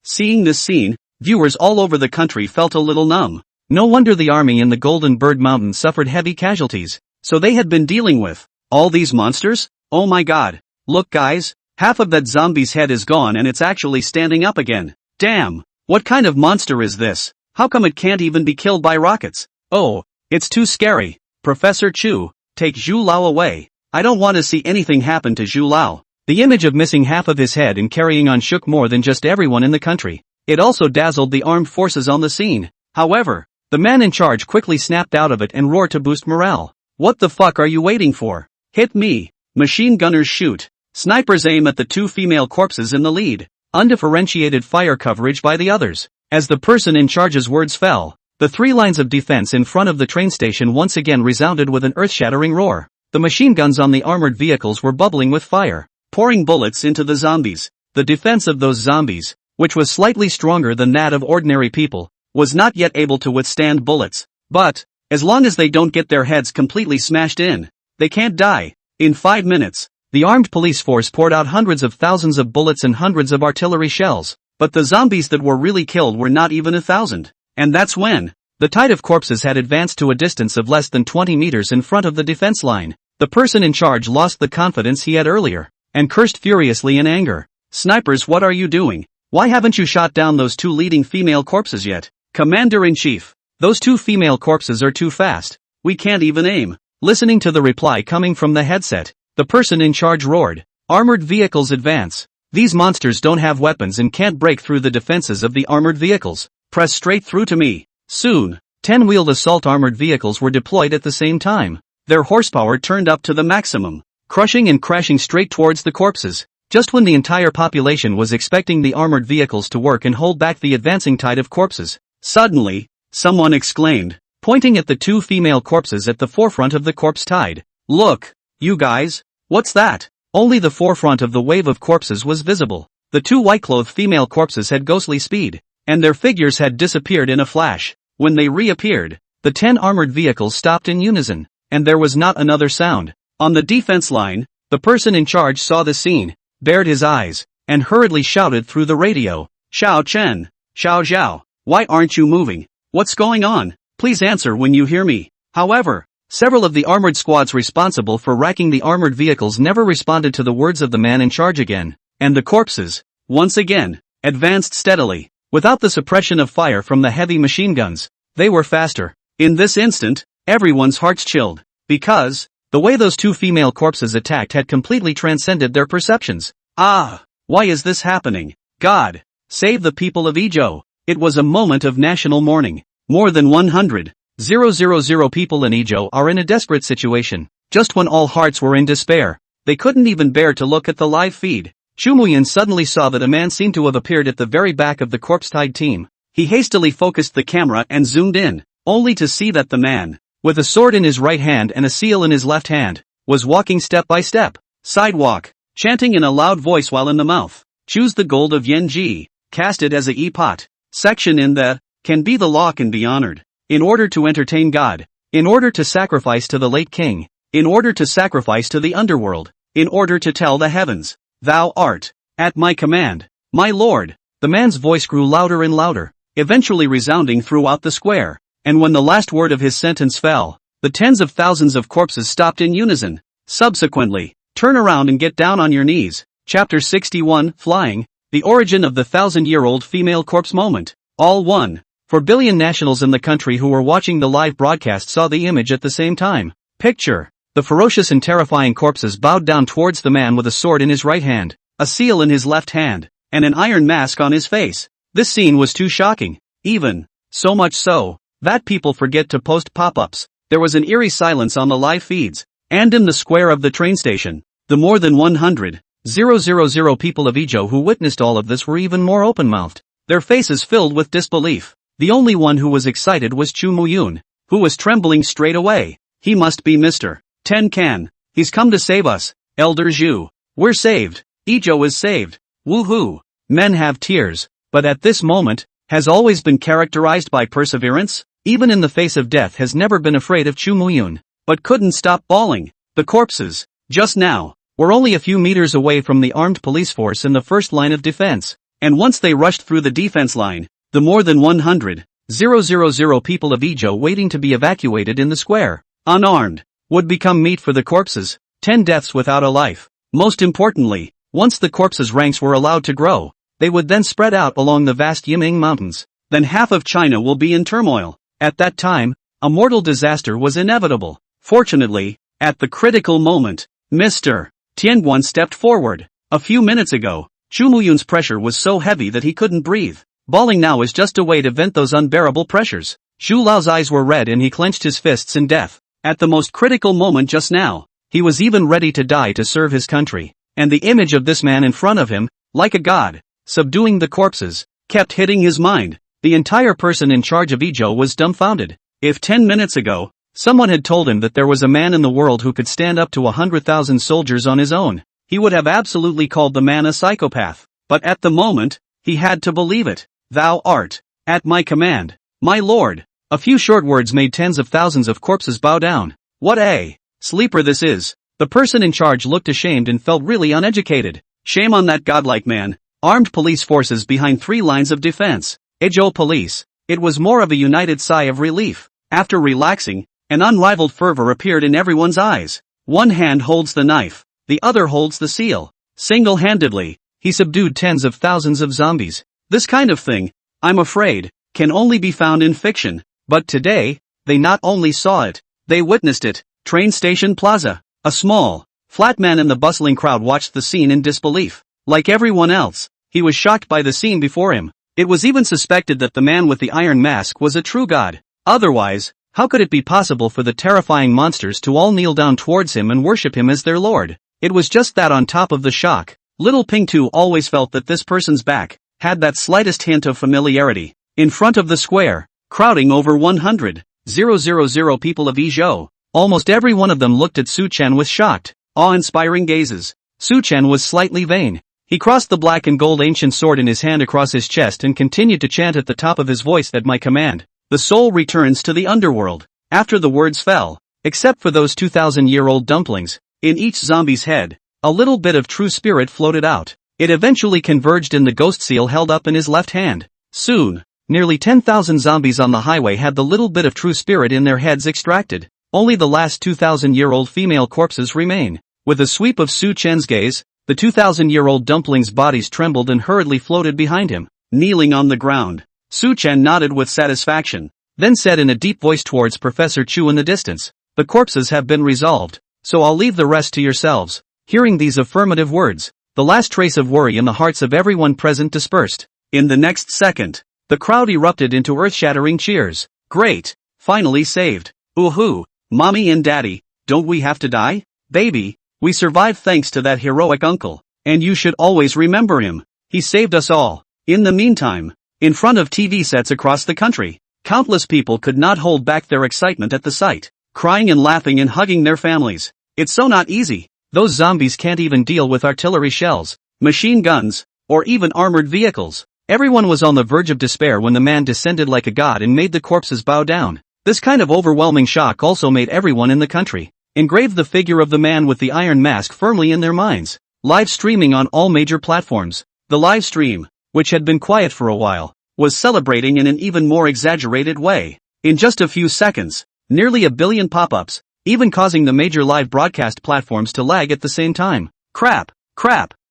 Seeing this scene, viewers all over the country felt a little numb. No wonder the army in the Golden Bird Mountain suffered heavy casualties. So they had been dealing with all these monsters? Oh my god. Look guys, half of that zombie's head is gone and it's actually standing up again. Damn, what kind of monster is this? How come it can't even be killed by rockets? Oh, it's too scary. Professor Chu, take Zhu Lao away. I don't want to see anything happen to Zhu Lao. The image of missing half of his head and carrying on shook more than just everyone in the country. It also dazzled the armed forces on the scene. However, the man in charge quickly snapped out of it and roared to boost morale. What the fuck are you waiting for? Hit me. Machine gunners shoot. Snipers aim at the two female corpses in the lead. Undifferentiated fire coverage by the others. As the person in charge's words fell, the three lines of defense in front of the train station once again resounded with an earth-shattering roar. The machine guns on the armored vehicles were bubbling with fire, pouring bullets into the zombies. The defense of those zombies, which was slightly stronger than that of ordinary people, was not yet able to withstand bullets. But, as long as they don't get their heads completely smashed in, they can't die. In 5 minutes, the armed police force poured out hundreds of thousands of bullets and hundreds of artillery shells. But the zombies that were really killed were not even 1,000. And that's when the tide of corpses had advanced to a distance of less than 20 meters in front of the defense line. The person in charge lost the confidence he had earlier, and cursed furiously in anger. Snipers, what are you doing? Why haven't you shot down those two leading female corpses yet? Commander-in-Chief, those two female corpses are too fast. We can't even aim. Listening to the reply coming from the headset, the person in charge roared, "Armored vehicles advance. These monsters don't have weapons and can't break through the defenses of the armored vehicles. Press straight through to me." Soon, 10-wheeled assault armored vehicles were deployed at the same time. Their horsepower turned up to the maximum, crushing and crashing straight towards the corpses. Just when the entire population was expecting the armored vehicles to work and hold back the advancing tide of corpses, suddenly, someone exclaimed, pointing at the two female corpses at the forefront of the corpse tide. "Look, you guys, what's that?" Only the forefront of the wave of corpses was visible. The two white-clothed female corpses had ghostly speed, and their figures had disappeared in a flash. When they reappeared, the 10 armored vehicles stopped in unison, and there was not another sound. On the defense line, the person in charge saw the scene, bared his eyes, and hurriedly shouted through the radio, "Xiao Chen, Xiao Zhao, why aren't you moving? What's going on? Please answer when you hear me." However, several of the armored squads responsible for racking the armored vehicles never responded to the words of the man in charge again, and the corpses, once again, advanced steadily. Without the suppression of fire from the heavy machine guns, they were faster. In this instant, everyone's hearts chilled, because the way those two female corpses attacked had completely transcended their perceptions. Why is this happening? God, save the people of Ijo. It was a moment of national mourning. More than 100,000 people in Ijo are in a desperate situation. Just when all hearts were in despair, they couldn't even bear to look at the live feed. Chu Muyin suddenly saw that a man seemed to have appeared at the very back of the corpse-tied team. He hastily focused the camera and zoomed in, only to see that the man, with a sword in his right hand and a seal in his left hand, was walking step by step, sidewalk, chanting in a loud voice while in the mouth. Choose the gold of Yenji, cast it as a e-pot. Section in the, can be the law can be honored. In order to entertain God. In order to sacrifice to the late king. In order to sacrifice to the underworld. In order to tell the heavens. Thou art, at my command, my lord. The man's voice grew louder and louder, eventually resounding throughout the square. And when the last word of his sentence fell, the tens of thousands of corpses stopped in unison. Subsequently, turn around and get down on your knees. Chapter 61, Flying, the origin of the 1,000-year-old female corpse moment. All 1.4 billion nationals in the country who were watching the live broadcast saw the image at the same time. Picture. The ferocious and terrifying corpses bowed down towards the man with a sword in his right hand, a seal in his left hand, and an iron mask on his face. This scene was too shocking. Even, so much so, that people forget to post pop-ups. There was an eerie silence on the live feeds, and in the square of the train station. The more than 100,000 people of Ijo who witnessed all of this were even more open-mouthed, their faces filled with disbelief. The only one who was excited was Chu Muyun, who was trembling straight away. He must be Mr. Tenkan. He's come to save us. Elder Zhu. We're saved. Ijo is saved. Woohoo. Men have tears, but at this moment, has always been characterized by perseverance, even in the face of death has never been afraid of Chu Muyun, but couldn't stop bawling. The corpses, just now, were only a few meters away from the armed police force in the first line of defense, and once they rushed through the defense line, the more than 100,000 people of Ijo waiting to be evacuated in the square, unarmed, would become meat for the corpses. 10 deaths without a life. Most importantly, once the corpses' ranks were allowed to grow, they would then spread out along the vast Yiming Mountains. Then half of China will be in turmoil. At that time, a mortal disaster was inevitable. Fortunately, at the critical moment, Mr. Tianguan stepped forward. A few minutes ago, Chu Muyun's pressure was so heavy that he couldn't breathe. Bawling now is just a way to vent those unbearable pressures. Zhu Lao's eyes were red and he clenched his fists in death. At the most critical moment just now, he was even ready to die to serve his country. And the image of this man in front of him, like a god, subduing the corpses, kept hitting his mind. The entire person in charge of Ijo was dumbfounded. If 10 minutes ago, someone had told him that there was a man in the world who could stand up to 100,000 soldiers on his own, he would have absolutely called the man a psychopath. But at the moment, he had to believe it. Thou art, at my command, my lord. A few short words made tens of thousands of corpses bow down. What a sleeper this is. The person in charge looked ashamed and felt really uneducated. Shame on that godlike man. Armed police forces behind 3 lines of defense. Ijo police. It was more of a united sigh of relief. After relaxing, an unrivaled fervor appeared in everyone's eyes. One hand holds the knife, the other holds the seal. Single-handedly, he subdued tens of thousands of zombies. This kind of thing, I'm afraid, can only be found in fiction. But today, they not only saw it, they witnessed it. Train station plaza. A small, flat man in the bustling crowd watched the scene in disbelief. Like everyone else, he was shocked by the scene before him. It was even suspected that the man with the iron mask was a true god. Otherwise, how could it be possible for the terrifying monsters to all kneel down towards him and worship him as their lord? It was just that on top of the shock, little Ping-Tu always felt that this person's back had that slightest hint of familiarity. In front of the square, crowding over 100,000 people of Ijo, almost every one of them looked at Su Chen with shocked, awe-inspiring gazes. Su Chen was slightly vain. He crossed the black and gold ancient sword in his hand across his chest and continued to chant at the top of his voice, at my command, the soul returns to the underworld. After the words fell, except for those 2,000-year-old dumplings, in each zombie's head, a little bit of true spirit floated out. It eventually converged in the ghost seal held up in his left hand. Soon, nearly 10,000 zombies on the highway had the little bit of true spirit in their heads extracted. Only the last 2,000-year-old female corpses remain. With a sweep of Su Chen's gaze, the 2,000-year-old dumplings' bodies trembled and hurriedly floated behind him. Kneeling on the ground, Su Chen nodded with satisfaction, then said in a deep voice towards Professor Chu in the distance, the corpses have been resolved, so I'll leave the rest to yourselves. Hearing these affirmative words, the last trace of worry in the hearts of everyone present dispersed. In the next second, the crowd erupted into earth-shattering cheers. Great! Finally saved! Ooh-hoo! Mommy and Daddy, don't we have to die? Baby, we survived thanks to that heroic uncle. And you should always remember him. He saved us all. In the meantime, in front of TV sets across the country, countless people could not hold back their excitement at the sight, crying and laughing and hugging their families. It's so not easy. Those zombies can't even deal with artillery shells, machine guns, or even armored vehicles. Everyone was on the verge of despair when the man descended like a god and made the corpses bow down. This kind of overwhelming shock also made everyone in the country engrave the figure of the man with the iron mask firmly in their minds. Live streaming on all major platforms. The live stream, which had been quiet for a while, was celebrating in an even more exaggerated way. In just a few seconds, nearly 1 billion pop-ups, even causing the major live broadcast platforms to lag at the same time. Crap,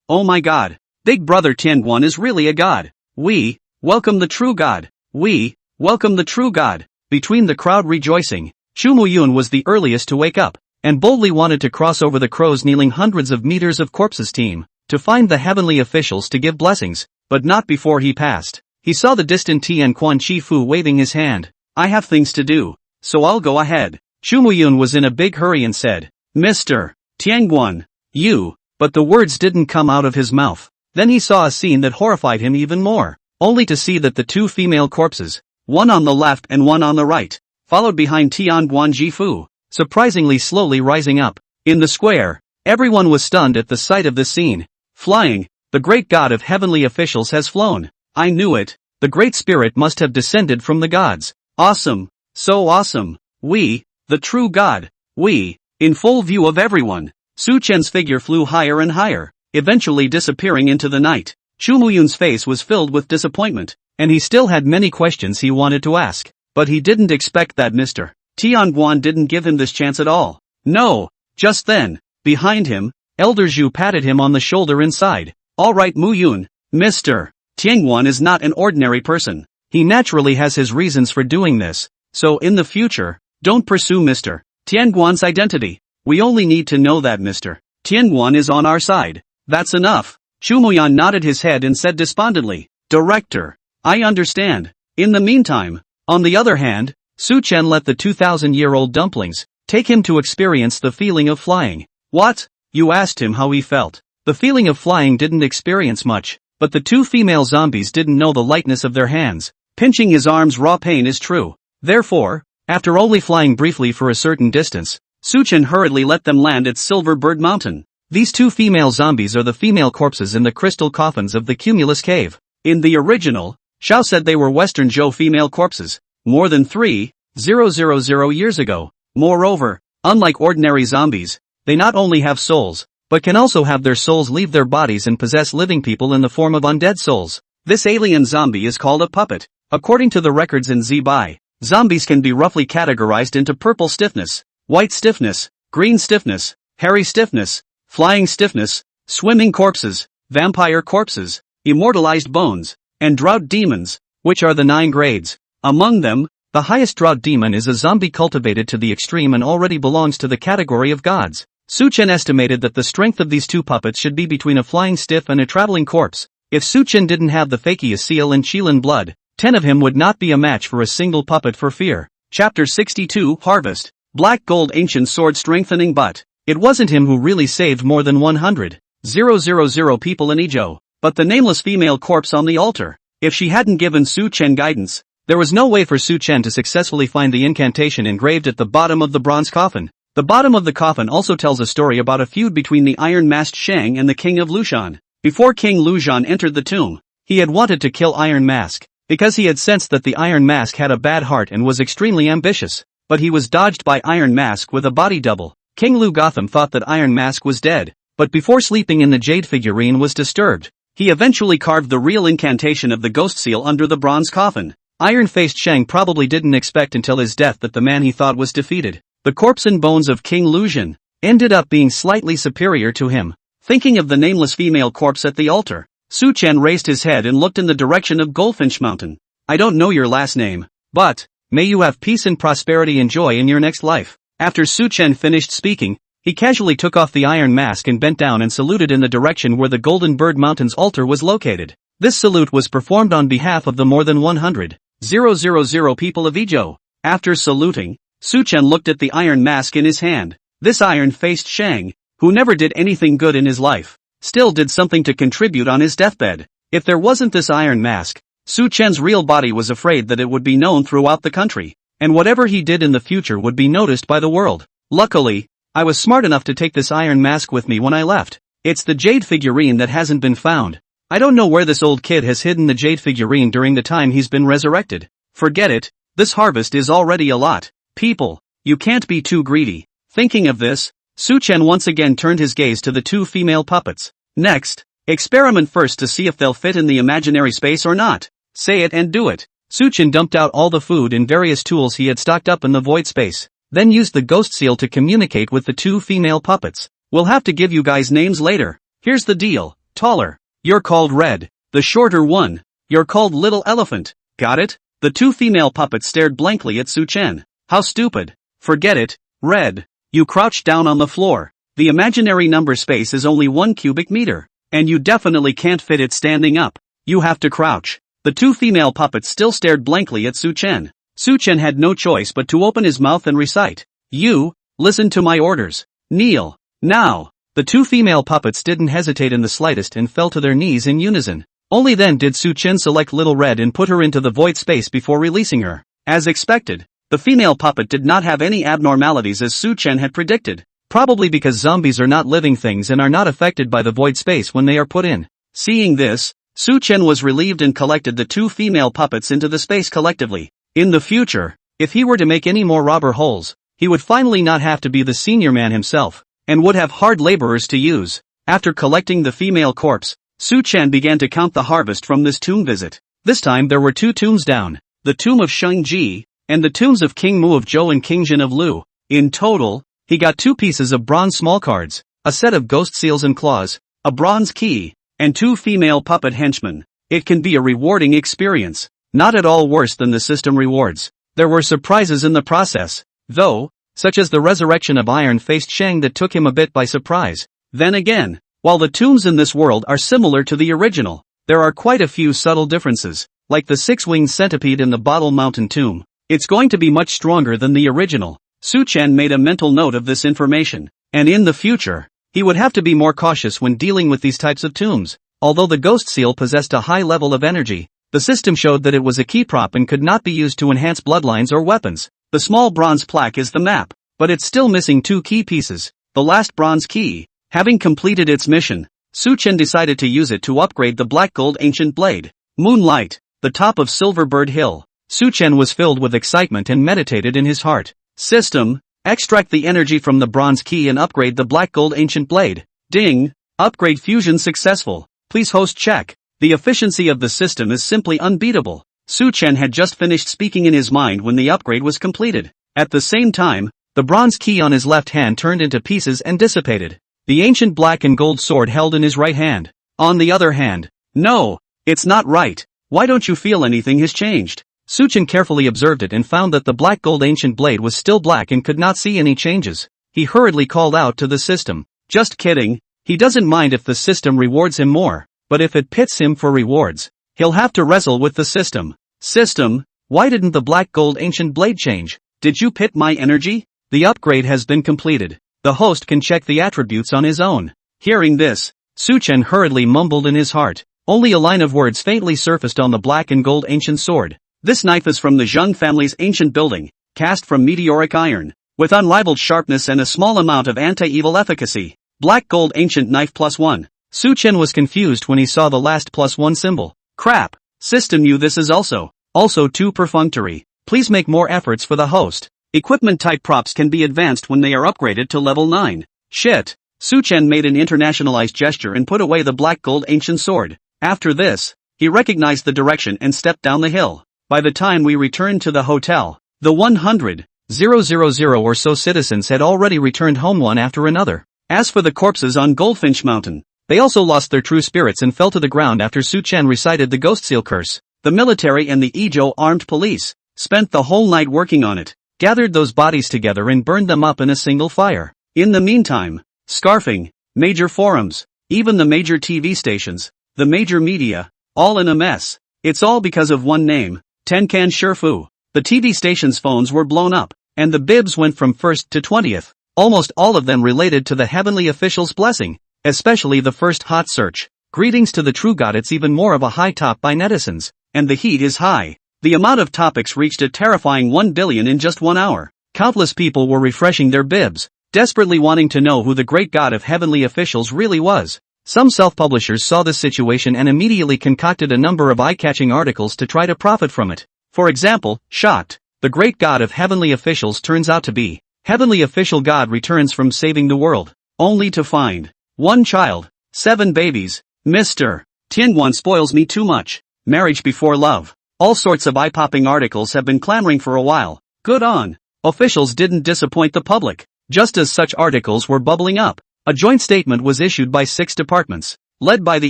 oh my god. Big Brother Tianguan is really a god. We welcome the true god. We welcome the true god. Between the crowd rejoicing, Chu Muyun was the earliest to wake up, and boldly wanted to cross over the crows kneeling hundreds of meters of corpses team, to find the heavenly officials to give blessings, but not before he passed. He saw the distant Tian Quan Chi Fu waving his hand. I have things to do, so I'll go ahead. Chu Muyun was in a big hurry and said, Mr. Tianguan, you, but the words didn't come out of his mouth. Then he saw a scene that horrified him even more, only to see that the two female corpses, one on the left and one on the right, followed behind Tianguan Jifu, surprisingly slowly rising up. In the square, everyone was stunned at the sight of this scene. Flying, the great god of heavenly officials has flown. I knew it, the great spirit must have descended from the gods. Awesome, so awesome. We, the true god, we, in full view of everyone. Su Chen's figure flew higher and higher, eventually disappearing into the night. Chu Muyun's face was filled with disappointment, and he still had many questions he wanted to ask, but he didn't expect that Mr. Tianguan didn't give him this chance at all. No, just then, behind him, Elder Zhu patted him on the shoulder and sighed. All right Muyun, Mr. Tianguan is not an ordinary person. He naturally has his reasons for doing this, so in the future, don't pursue Mr. Tianguan's identity. We only need to know that Mr. Tianguan is on our side. That's enough. Chu Muyun nodded his head and said despondently, Director, I understand. In the meantime, on the other hand, Su Chen let the 2,000-year-old dumplings take him to experience the feeling of flying. What? You asked him how he felt. The feeling of flying didn't experience much, but the two female zombies didn't know the lightness of their hands. Pinching his arms raw pain is true. Therefore, after only flying briefly for a certain distance, Su Chen hurriedly let them land at Silver Bird Mountain. These two female zombies are the female corpses in the crystal coffins of the Cumulus Cave. In the original, Xiao said they were Western Zhou female corpses, more than 3,000 years ago. Moreover, unlike ordinary zombies, they not only have souls, but can also have their souls leave their bodies and possess living people in the form of undead souls. This alien zombie is called a puppet. According to the records in Zibai, zombies can be roughly categorized into purple stiffness, white stiffness, green stiffness, hairy stiffness, flying stiffness, swimming corpses, vampire corpses, immortalized bones, and drought demons, which are the 9 grades. Among them, the highest drought demon is a zombie cultivated to the extreme and already belongs to the category of gods. Su Chen estimated that the strength of these two puppets should be between a flying stiff and a traveling corpse. If Su Chen didn't have the Fakius seal and Qilin blood, 10 of him would not be a match for a single puppet for fear. Chapter 62 Harvest. Black Gold Ancient Sword Strengthening. But it wasn't him who really saved more than 100,000 people in Ezhou, but the nameless female corpse on the altar. If she hadn't given Su Chen guidance, there was no way for Su Chen to successfully find the incantation engraved at the bottom of the bronze coffin. The bottom of the coffin also tells a story about a feud between the iron-masked Shang and the king of Lushan. Before King Lushan entered the tomb, he had wanted to kill Iron Mask, because he had sensed that the Iron Mask had a bad heart and was extremely ambitious. But he was dodged by Iron Mask with a body double. King Lu Gotham thought that Iron Mask was dead, but before sleeping in the jade figurine was disturbed. He eventually carved the real incantation of the ghost seal under the bronze coffin. Iron-faced Shang probably didn't expect until his death that the man he thought was defeated, the corpse and bones of King Lushan, ended up being slightly superior to him. Thinking of the nameless female corpse at the altar, Su Chen raised his head and looked in the direction of Goldfinch Mountain. I don't know your last name, but may you have peace and prosperity and joy in your next life. After Su Chen finished speaking, he casually took off the iron mask and bent down and saluted in the direction where the Golden Bird Mountain's altar was located. This salute was performed on behalf of the more than 100,000 people of Ezhou. After saluting, Su Chen looked at the iron mask in his hand. This iron-faced Shang, who never did anything good in his life, still did something to contribute on his deathbed. If there wasn't this iron mask, Su Chen's real body was afraid that it would be known throughout the country, and whatever he did in the future would be noticed by the world. Luckily, I was smart enough to take this iron mask with me when I left. It's the jade figurine that hasn't been found. I don't know where this old kid has hidden the jade figurine during the time he's been resurrected. Forget it, this harvest is already a lot. People, you can't be too greedy. Thinking of this, Su Chen once again turned his gaze to the two female puppets. Next, experiment first to see if they'll fit in the imaginary space or not. Say it and do it. Su Chen dumped out all the food and various tools he had stocked up in the void space, then used the ghost seal to communicate with the two female puppets. We'll have to give you guys names later. Here's the deal, taller. You're called Red. The shorter one. You're called Little Elephant. Got it? The two female puppets stared blankly at Su Chen. How stupid. Forget it, Red. You crouched down on the floor. The imaginary number space is only 1 cubic meter, and you definitely can't fit it standing up. You have to crouch. The two female puppets still stared blankly at Su Chen. Su Chen had no choice but to open his mouth and recite. You, listen to my orders. Kneel. Now. The two female puppets didn't hesitate in the slightest and fell to their knees in unison. Only then did Su Chen select Little Red and put her into the void space before releasing her. As expected, the female puppet did not have any abnormalities as Su Chen had predicted, probably because zombies are not living things and are not affected by the void space when they are put in. Seeing this, Su Chen was relieved and collected the two female puppets into the space collectively. In the future, if he were to make any more robber holes, he would finally not have to be the senior man himself, and would have hard laborers to use. After collecting the female corpse, Su Chen began to count the harvest from this tomb visit. This time there were 2 tombs down, the tomb of Sheng Ji, and the tombs of King Mu of Zhou and King Jin of Lu. In total, he got 2 pieces of bronze small cards, a set of ghost seals and claws, a bronze key, and 2 female puppet henchmen. It can be a rewarding experience, not at all worse than the system rewards. There were surprises in the process, though, such as the resurrection of iron-faced Sheng that took him a bit by surprise. Then again, while the tombs in this world are similar to the original, there are quite a few subtle differences, like the 6-winged centipede in the Bottle Mountain tomb. It's going to be much stronger than the original. Su Chen made a mental note of this information, and in the future, he would have to be more cautious when dealing with these types of tombs. Although the ghost seal possessed a high level of energy, the system showed that it was a key prop and could not be used to enhance bloodlines or weapons. The small bronze plaque is the map, but it's still missing 2 key pieces. The last bronze key, having completed its mission, Su Chen decided to use it to upgrade the black gold ancient blade. Moonlight, the top of Silverbird Hill. Su Chen was filled with excitement and meditated in his heart. System, extract the energy from the bronze key and upgrade the black gold ancient blade. Ding, upgrade fusion successful. Please host check. The efficiency of the system is simply unbeatable. Su Chen had just finished speaking in his mind when the upgrade was completed. At the same time, the bronze key on his left hand turned into pieces and dissipated. The ancient black and gold sword held in his right hand. On the other hand, no, it's not right. Why don't you feel anything has changed? Su Chen carefully observed it and found that the black gold ancient blade was still black and could not see any changes. He hurriedly called out to the system. Just kidding, he doesn't mind if the system rewards him more, but if it pits him for rewards, he'll have to wrestle with the system. System, why didn't the black gold ancient blade change? Did you pit my energy? The upgrade has been completed. The host can check the attributes on his own. Hearing this, Su Chen hurriedly mumbled in his heart. Only a line of words faintly surfaced on the black and gold ancient sword. This knife is from the Zheng family's ancient building, cast from meteoric iron, with unrivaled sharpness and a small amount of anti-evil efficacy. Black gold ancient knife +1. Su Chen was confused when he saw the last +1 symbol. Crap! System knew this is also too perfunctory. Please make more efforts for the host. Equipment type props can be advanced when they are upgraded to level 9. Shit! Su Chen made an internationalized gesture and put away the black gold ancient sword. After this, he recognized the direction and stepped down the hill. By the time we returned to the hotel, the 100,000 or so citizens had already returned home one after another. As for the corpses on Goldfinch Mountain, they also lost their true spirits and fell to the ground after Su Chen recited the ghost seal curse. The military and the Izhou armed police spent the whole night working on it, gathered those bodies together and burned them up in a single fire. In the meantime, scarfing, major forums, even the major TV stations, the major media, all in a mess. It's all because of one name, Tenkan Shifu. The TV stations' phones were blown up, and the bibs went from 1st to 20th, almost all of them related to the heavenly official's blessing. especially the first hot search. Greetings to the true god, it's even more of a high top by netizens, and the heat is high. The amount of topics reached a terrifying 1 billion in just 1 hour. Countless people were refreshing their bibs, desperately wanting to know who the great god of heavenly officials really was. Some self-publishers saw this situation and immediately concocted a number of eye-catching articles to try to profit from it. For example, shocked, the great god of heavenly officials turns out to be heavenly official god returns from saving the world, only to find 1 child, 7 babies. Mr. Tianguan spoils me too much. Marriage before love. All sorts of eye-popping articles have been clamoring for a while. Good on. Officials didn't disappoint the public. Just as such articles were bubbling up, a joint statement was issued by 6 departments, led by the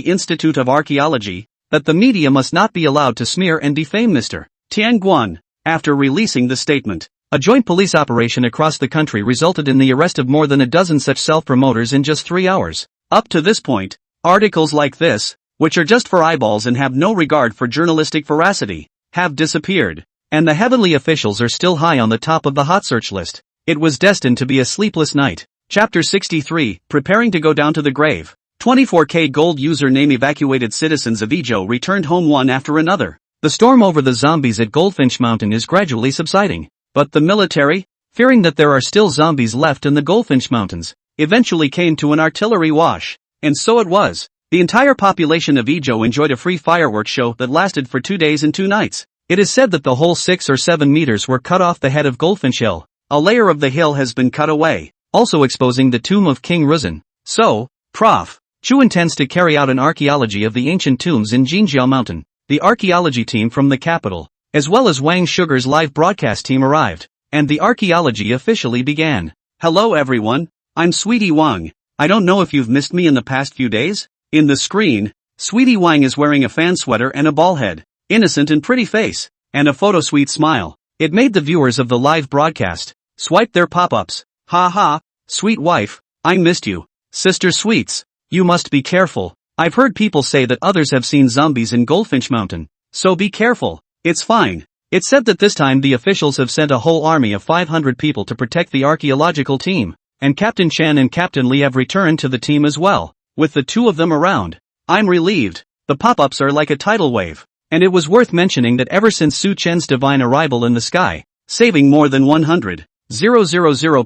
Institute of Archaeology, that the media must not be allowed to smear and defame Mr. Tianguan. After releasing the statement, a joint police operation across the country resulted in the arrest of more than a dozen such self-promoters in just 3 hours. Up to this point, articles like this, which are just for eyeballs and have no regard for journalistic veracity, have disappeared, and the heavenly officials are still high on the top of the hot search list. It was destined to be a sleepless night. Chapter 63, Preparing to go down to the grave. 24K gold username evacuated citizens of Ijo returned home one after another. The storm over the zombies at Goldfinch Mountain is gradually subsiding, but the military, fearing that there are still zombies left in the Goldfinch Mountains, eventually came to an artillery wash. And so it was. The entire population of Ijo enjoyed a free fireworks show that lasted for 2 days and 2 nights. It is said that the whole 6 or 7 meters were cut off the head of Goldfinch Hill. A layer of the hill has been cut away, also exposing the tomb of King Ruzin. So, Prof. Chu intends to carry out an archaeology of the ancient tombs in Jinjiao Mountain. The archaeology team from the capital, as well as Wang Sugar's live broadcast team arrived, and the archaeology officially began. Hello everyone, I'm Sweetie Wang. I don't know if you've missed me in the past few days. In the screen, Sweetie Wang is wearing a fan sweater and a ball head, innocent and pretty face, and a photo-sweet smile. It made the viewers of the live broadcast swipe their pop-ups. Ha ha, sweet wife, I missed you. Sister Sweets, you must be careful. I've heard people say that others have seen zombies in Goldfinch Mountain, so be careful. It's fine. It's said that this time the officials have sent a whole army of 500 people to protect the archaeological team, and Captain Chen and Captain Li have returned to the team as well. With the 2 of them around, I'm relieved. The pop-ups are like a tidal wave, and it was worth mentioning that ever since Su Chen's divine arrival in the sky, saving more than 100,000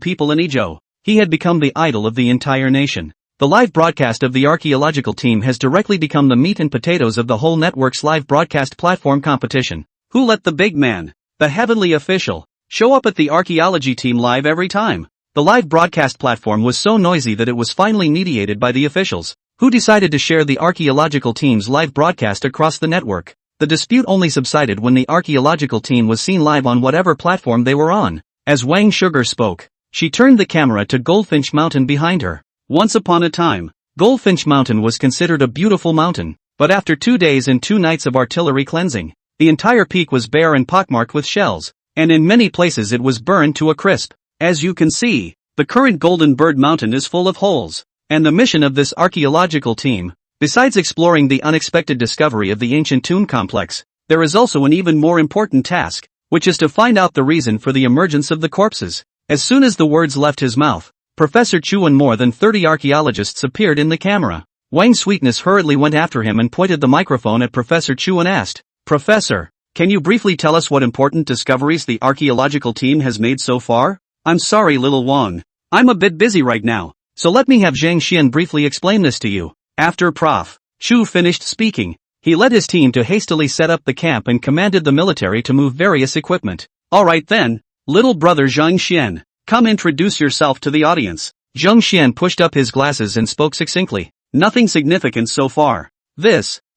people in Ijo, he had become the idol of the entire nation. The live broadcast of the archaeological team has directly become the meat and potatoes of the whole network's live broadcast platform competition. Who let the big man, the heavenly official, show up at the archaeology team live every time? The live broadcast platform was so noisy that it was finally mediated by the officials, who decided to share the archaeological team's live broadcast across the network. The dispute only subsided when the archaeological team was seen live on whatever platform they were on. As Wang Sugar spoke, she turned the camera to Goldfinch Mountain behind her. Once upon a time, Goldfinch Mountain was considered a beautiful mountain, but after 2 days and 2 nights of artillery cleansing, the entire peak was bare and pockmarked with shells, and in many places it was burned to a crisp. As you can see, the current Golden Bird Mountain is full of holes, and the mission of this archaeological team, besides exploring the unexpected discovery of the ancient tomb complex, there is also an even more important task, which is to find out the reason for the emergence of the corpses. As soon as the words left his mouth, Professor Chu and more than 30 archaeologists appeared in the camera. Wang Sweetness hurriedly went after him and pointed the microphone at Professor Chu and asked, "Professor, can you briefly tell us what important discoveries the archaeological team has made so far?" "I'm sorry, little Wang. I'm a bit busy right now, so let me have Zhang Xian briefly explain this to you." After Prof. Chu finished speaking, he led his team to hastily set up the camp and commanded the military to move various equipment. "Alright then, little brother Zhang Xian, come introduce yourself to the audience." Zhang Xian pushed up his glasses and spoke succinctly. "Nothing significant so far."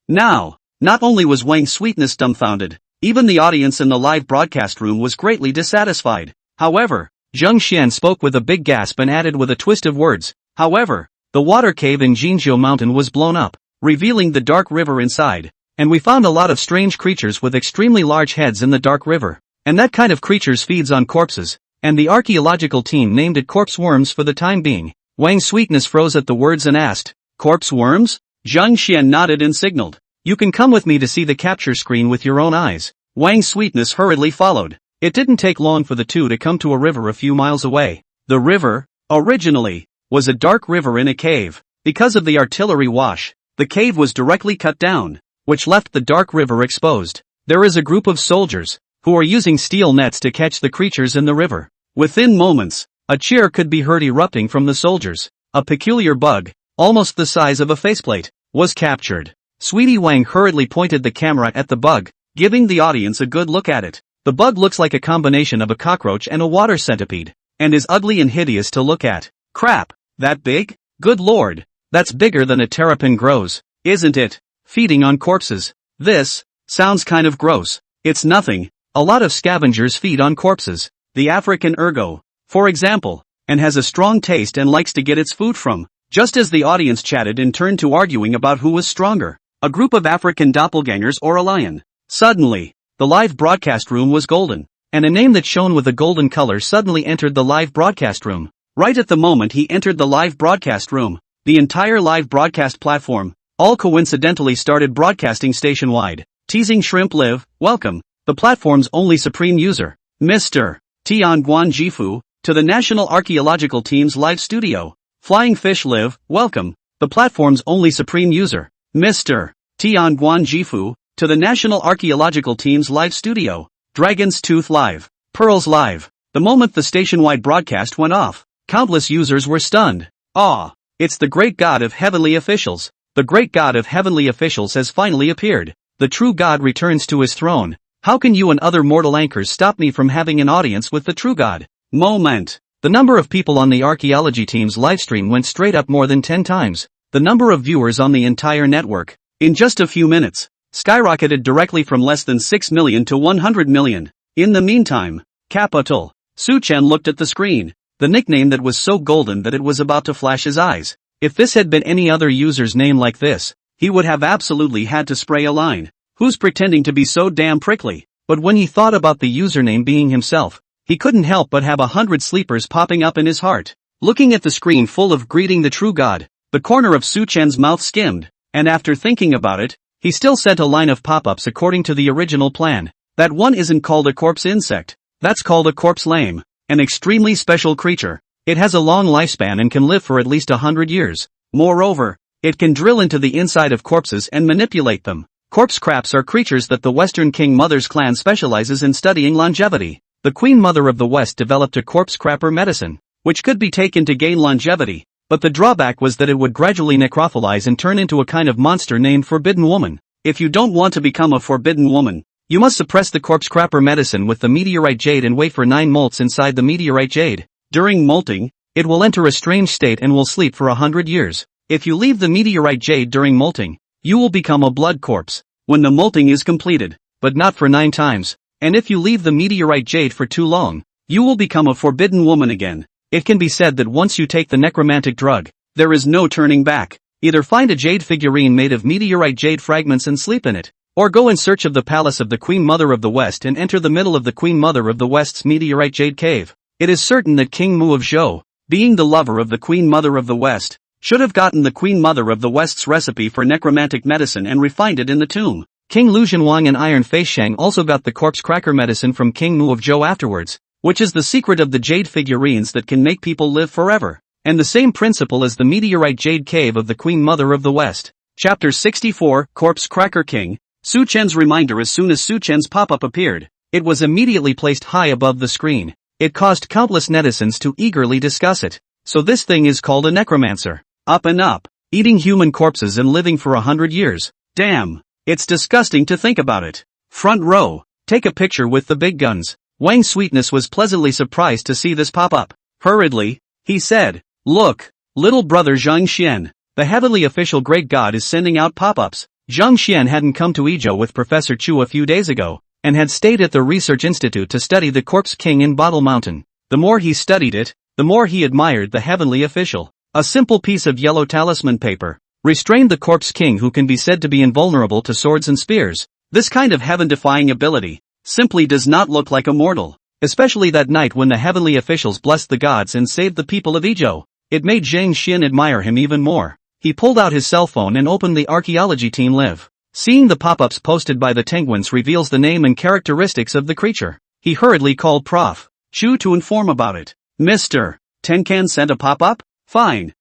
Now, not only was Wang Sweetness dumbfounded, even the audience in the live broadcast room was greatly dissatisfied. However, Zhang Xian spoke with a big gasp and added with a twist of words, "However, the water cave in Jinjiao Mountain was blown up, revealing the dark river inside, and we found a lot of strange creatures with extremely large heads in the dark river, and that kind of creatures feeds on corpses, and the archaeological team named it corpse worms for the time being." Wang Sweetness froze at the words and asked, "Corpse worms?" Zhang Xian nodded and signaled, "You can come with me to see the capture screen with your own eyes." Wang Sweetness hurriedly followed. It didn't take long for the two to come to a river a few miles away. The river, originally, was a dark river in a cave. Because of the artillery wash, the cave was directly cut down, which left the dark river exposed. There is a group of soldiers, who are using steel nets to catch the creatures in the river. Within moments, a cheer could be heard erupting from the soldiers. A peculiar bug, almost the size of a faceplate, was captured. Sweetie Wang hurriedly pointed the camera at the bug, giving the audience a good look at it. The bug looks like a combination of a cockroach and a water centipede, and is ugly and hideous to look at. Crap, that big? Good lord, that's bigger than a terrapin grows, isn't it? Feeding on corpses. This sounds kind of gross. It's nothing. A lot of scavengers feed on corpses. The African ergo, for example, and has a strong taste and likes to get its food from. Just as the audience chatted and turned to arguing about who was stronger, a group of African doppelgangers or a lion. Suddenly, the live broadcast room was golden, and a name that shone with a golden color suddenly entered the live broadcast room. Right at the moment he entered the live broadcast room, the entire live broadcast platform, all coincidentally started broadcasting station-wide. Teasing Shrimp Live, welcome, the platform's only supreme user, Mr. Tianguan Jifu, to the National Archaeological Team's live studio. Flying Fish Live, welcome, the platform's only supreme user, Mr. Tianguan Jifu, to the National Archaeological Team's live studio. Dragon's Tooth Live, Pearls Live. The moment the station-wide broadcast went off, countless users were stunned. Ah, it's the great god of heavenly officials. The great god of heavenly officials has finally appeared. The true god returns to his throne. How can you and other mortal anchors stop me from having an audience with the true god? Moment. The number of people on the archaeology team's livestream went straight up more than 10 times. The number of viewers on the entire network, in just a few minutes, skyrocketed directly from less than 6 million to 100 million. In the meantime, Capital Su Chen looked at the screen, the nickname that was so golden that it was about to flash his eyes. If this had been any other user's name like this, he would have absolutely had to spray a line. Who's pretending to be so damn prickly? But when he thought about the username being himself, he couldn't help but have 100 sleepers popping up in his heart. Looking at the screen full of greeting the true god, the corner of Su Chen's mouth skimmed, and after thinking about it, he still sent a line of pop-ups according to the original plan. That one isn't called a corpse insect, that's called a corpse lame, an extremely special creature. It has a long lifespan and can live for at least 100 years. Moreover, it can drill into the inside of corpses and manipulate them. Corpse craps are creatures that the Western King Mother's clan specializes in studying longevity. The Queen Mother of the West developed a corpse crapper medicine, which could be taken to gain longevity, but the drawback was that it would gradually necrophilize and turn into a kind of monster named Forbidden Woman. If you don't want to become a Forbidden Woman, you must suppress the corpse crapper medicine with the meteorite jade and wait for 9 molts inside the meteorite jade. During molting, it will enter a strange state and will sleep for 100 years. If you leave the meteorite jade during molting, you will become a blood corpse when the molting is completed, but not for 9 times. And if you leave the meteorite jade for too long, you will become a forbidden woman again. It can be said that once you take the necromantic drug, there is no turning back. Either find a jade figurine made of meteorite jade fragments and sleep in it, or go in search of the palace of the Queen Mother of the West and enter the middle of the Queen Mother of the West's meteorite jade cave. It is certain that King Mu of Zhou, being the lover of the Queen Mother of the West, should have gotten the Queen Mother of the West's recipe for necromantic medicine and refined it in the tomb. King Lu Zhenwang and Iron Face Shang also got the corpse cracker medicine from King Mu of Zhou afterwards, which is the secret of the jade figurines that can make people live forever, and the same principle as the meteorite jade cave of the Queen Mother of the West. Chapter 64, Corpse Cracker King. Su Chen's reminder. As soon as Su Chen's pop-up appeared, it was immediately placed high above the screen. It caused countless netizens to eagerly discuss it. So this thing is called a necromancer. Up and up, eating human corpses and living for 100 years. Damn. It's disgusting to think about it. Front row, take a picture with the big guns. Wang Sweetness was pleasantly surprised to see this pop up. Hurriedly, he said, "Look, little brother Zhang Xian, the heavenly official great god is sending out pop-ups." Zhang Xian hadn't come to Izhou with Professor Chu a few days ago, and had stayed at the research institute to study the Corpse King in Bottle Mountain. The more he studied it, the more he admired the heavenly official. A simple piece of yellow talisman paper restrained the Corpse King, who can be said to be invulnerable to swords and spears. This kind of heaven-defying ability simply does not look like a mortal, especially that night when the heavenly officials blessed the gods and saved the people of Izhou. It made Zhang Xian admire him even more. He pulled out his cell phone and opened the archaeology team live. Seeing the pop-ups posted by the Tenguins reveals the name and characteristics of the creature. He hurriedly called Prof. Chu to inform about it. "Mr. Tenkan sent a pop-up? Fine.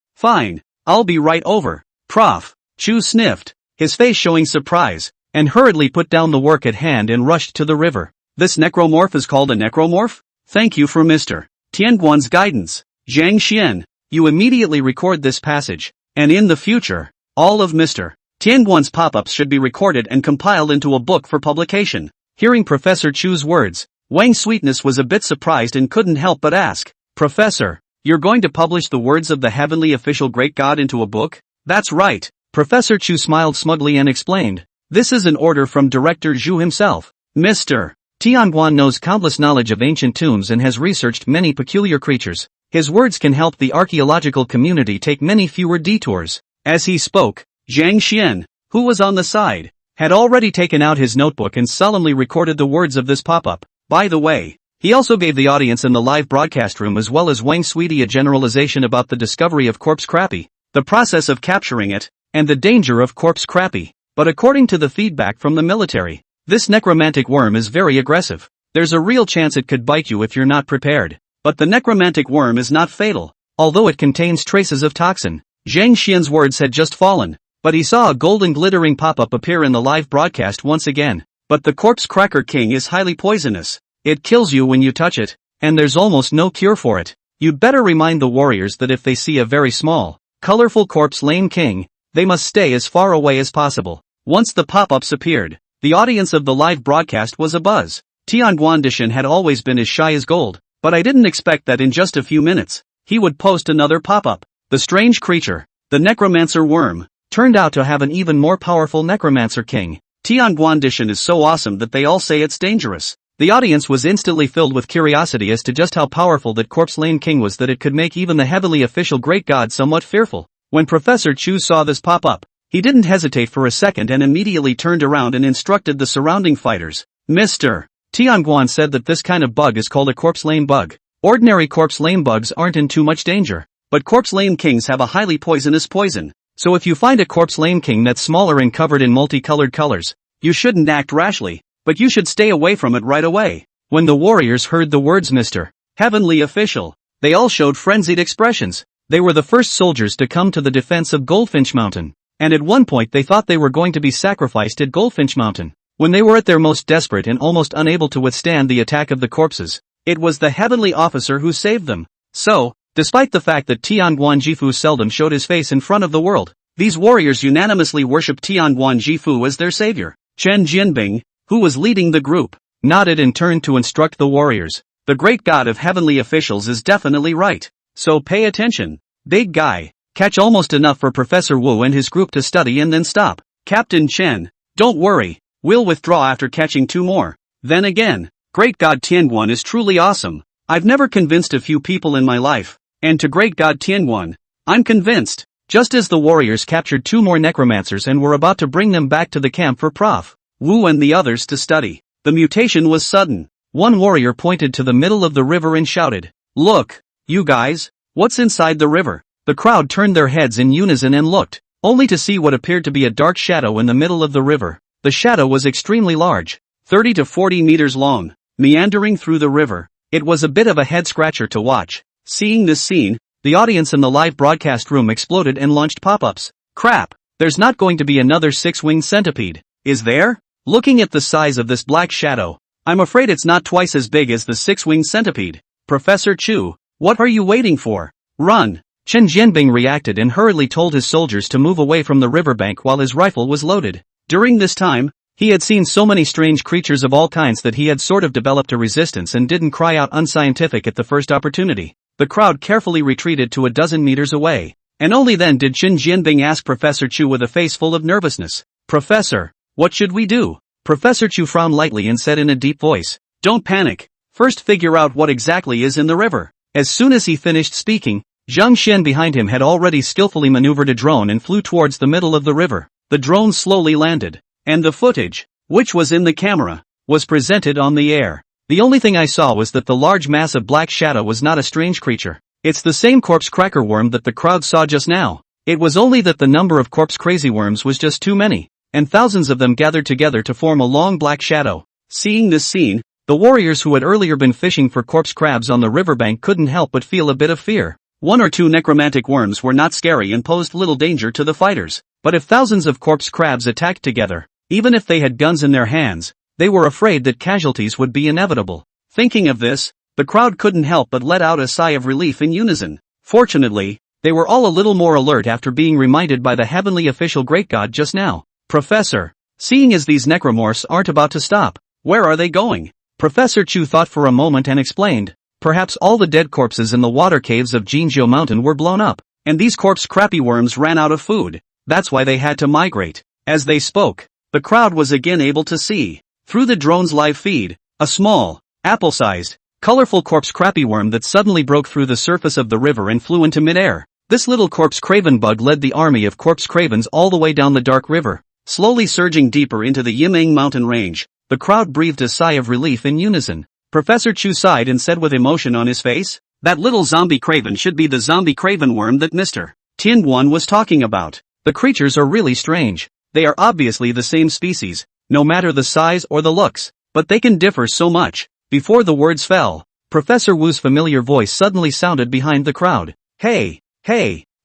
I'll be right over. Prof. Chu sniffed, his face showing surprise, and hurriedly put down the work at hand and rushed to the river. This necromorph is called a necromorph? Thank you for Mr. Tianguan's guidance. Zhang Xian, you immediately record this passage, and in the future, all of Mr. Tianguan's pop-ups should be recorded and compiled into a book for publication. Hearing Professor Chu's words, Wang Sweetness was a bit surprised and couldn't help but ask, Professor, you're going to publish the words of the heavenly official great god into a book? That's right. Professor Chu smiled smugly and explained, this is an order from Director Zhu himself. Mr. Tianguan knows countless knowledge of ancient tombs and has researched many peculiar creatures. His words can help the archaeological community take many fewer detours. As he spoke, Zhang Xian, who was on the side, had already taken out his notebook and solemnly recorded the words of this pop-up. By the way, he also gave the audience in the live broadcast room as well as Wang Sweetie a generalization about the discovery of corpse crappie, the process of capturing it, and the danger of corpse crappie. But according to the feedback from the military, this necromantic worm is very aggressive. There's a real chance it could bite you if you're not prepared. But the necromantic worm is not fatal, although it contains traces of toxin. Zhang Xian's words had just fallen, but he saw a golden glittering pop-up appear in the live broadcast once again. But the corpse cracker king is highly poisonous. It kills you when you touch it, and there's almost no cure for it. You'd better remind the warriors that if they see a very small, colorful corpse lane king, they must stay as far away as possible. Once the pop-ups appeared, the audience of the live broadcast was abuzz. Tianguan Dishan had always been as shy as gold, but I didn't expect that in just a few minutes, he would post another pop-up. The strange creature, the necromancer worm, turned out to have an even more powerful necromancer king. Tianguan Dishan is so awesome that they all say it's dangerous. The audience was instantly filled with curiosity as to just how powerful that corpse lane king was that it could make even the heavenly official great god somewhat fearful. When Professor Chu saw this pop up, he didn't hesitate for a second and immediately turned around and instructed the surrounding fighters. Mr. Tianguan said that this kind of bug is called a corpse lane bug. Ordinary corpse lane bugs aren't in too much danger, but corpse lane kings have a highly poisonous poison. So if you find a corpse lane king that's smaller and covered in multicolored colors, you shouldn't act rashly, but you should stay away from it right away. When the warriors heard the words Mr. Heavenly Official, they all showed frenzied expressions. They were the first soldiers to come to the defense of Goldfinch Mountain, and at one point they thought they were going to be sacrificed at Goldfinch Mountain. When they were at their most desperate and almost unable to withstand the attack of the corpses, it was the heavenly officer who saved them. So, despite the fact that Tianguan Jifu seldom showed his face in front of the world, these warriors unanimously worshiped Tianguan Jifu as their savior. Chen Jianbing, who was leading the group, nodded and turned to instruct the warriors. The great god of heavenly officials is definitely right. So pay attention. Big guy, catch almost enough for Professor Wu and his group to study and then stop. Captain Chen, don't worry, we'll withdraw after catching 2 more. Then again, great god Tianguan is truly awesome. I've never convinced a few people in my life, and to great god Tianguan, I'm convinced. Just as the warriors captured 2 more necromancers and were about to bring them back to the camp for Prof. Wu and the others to study, the mutation was sudden. One warrior pointed to the middle of the river and shouted, "Look, you guys, what's inside the river?" The crowd turned their heads in unison and looked, only to see what appeared to be a dark shadow in the middle of the river. The shadow was extremely large, 30 to 40 meters long, meandering through the river. It was a bit of a head-scratcher to watch. Seeing this scene, the audience in the live broadcast room exploded and launched pop-ups. Crap, there's not going to be another 6-winged centipede, is there? Looking at the size of this black shadow, I'm afraid it's not twice as big as the 6-winged centipede. Professor Chu, what are you waiting for? Run! Chen Jianbing reacted and hurriedly told his soldiers to move away from the riverbank while his rifle was loaded. During this time, he had seen so many strange creatures of all kinds that he had sort of developed a resistance and didn't cry out unscientific at the first opportunity. The crowd carefully retreated to a dozen meters away, and only then did Chen Jianbing ask Professor Chu with a face full of nervousness, "Professor, what should we do?" Professor Chu frowned lightly and said in a deep voice, "Don't panic. First figure out what exactly is in the river." As soon as he finished speaking, Zhang Xian behind him had already skillfully maneuvered a drone and flew towards the middle of the river. The drone slowly landed, and the footage, which was in the camera, was presented on the air. The only thing I saw was that the large mass of black shadow was not a strange creature. It's the same corpse cracker worm that the crowd saw just now. It was only that the number of corpse crazy worms was just too many, and thousands of them gathered together to form a long black shadow. Seeing this scene, the warriors who had earlier been fishing for corpse crabs on the riverbank couldn't help but feel a bit of fear. 1 or 2 necromantic worms were not scary and posed little danger to the fighters, but if thousands of corpse crabs attacked together, even if they had guns in their hands, they were afraid that casualties would be inevitable. Thinking of this, the crowd couldn't help but let out a sigh of relief in unison. Fortunately, they were all a little more alert after being reminded by the heavenly official great god just now. Professor, seeing as these necromorphs aren't about to stop, where are they going? Professor Chu thought for a moment and explained, perhaps all the dead corpses in the water caves of Jinjiu Mountain were blown up, and these corpse crappy worms ran out of food. That's why they had to migrate. As they spoke, the crowd was again able to see, through the drone's live feed, a small, apple-sized, colorful corpse crappy worm that suddenly broke through the surface of the river and flew into midair. This little corpse craven bug led the army of corpse cravens all the way down the dark river, slowly surging deeper into the Yimeng mountain range. The crowd breathed a sigh of relief in unison. Professor Chu sighed and said with emotion on his face, that little zombie craven should be the zombie craven worm that Mr. Tianduan was talking about. The creatures are really strange. They are obviously the same species, no matter the size or the looks, but they can differ so much. Before the words fell, Professor Wu's familiar voice suddenly sounded behind the crowd. Hey,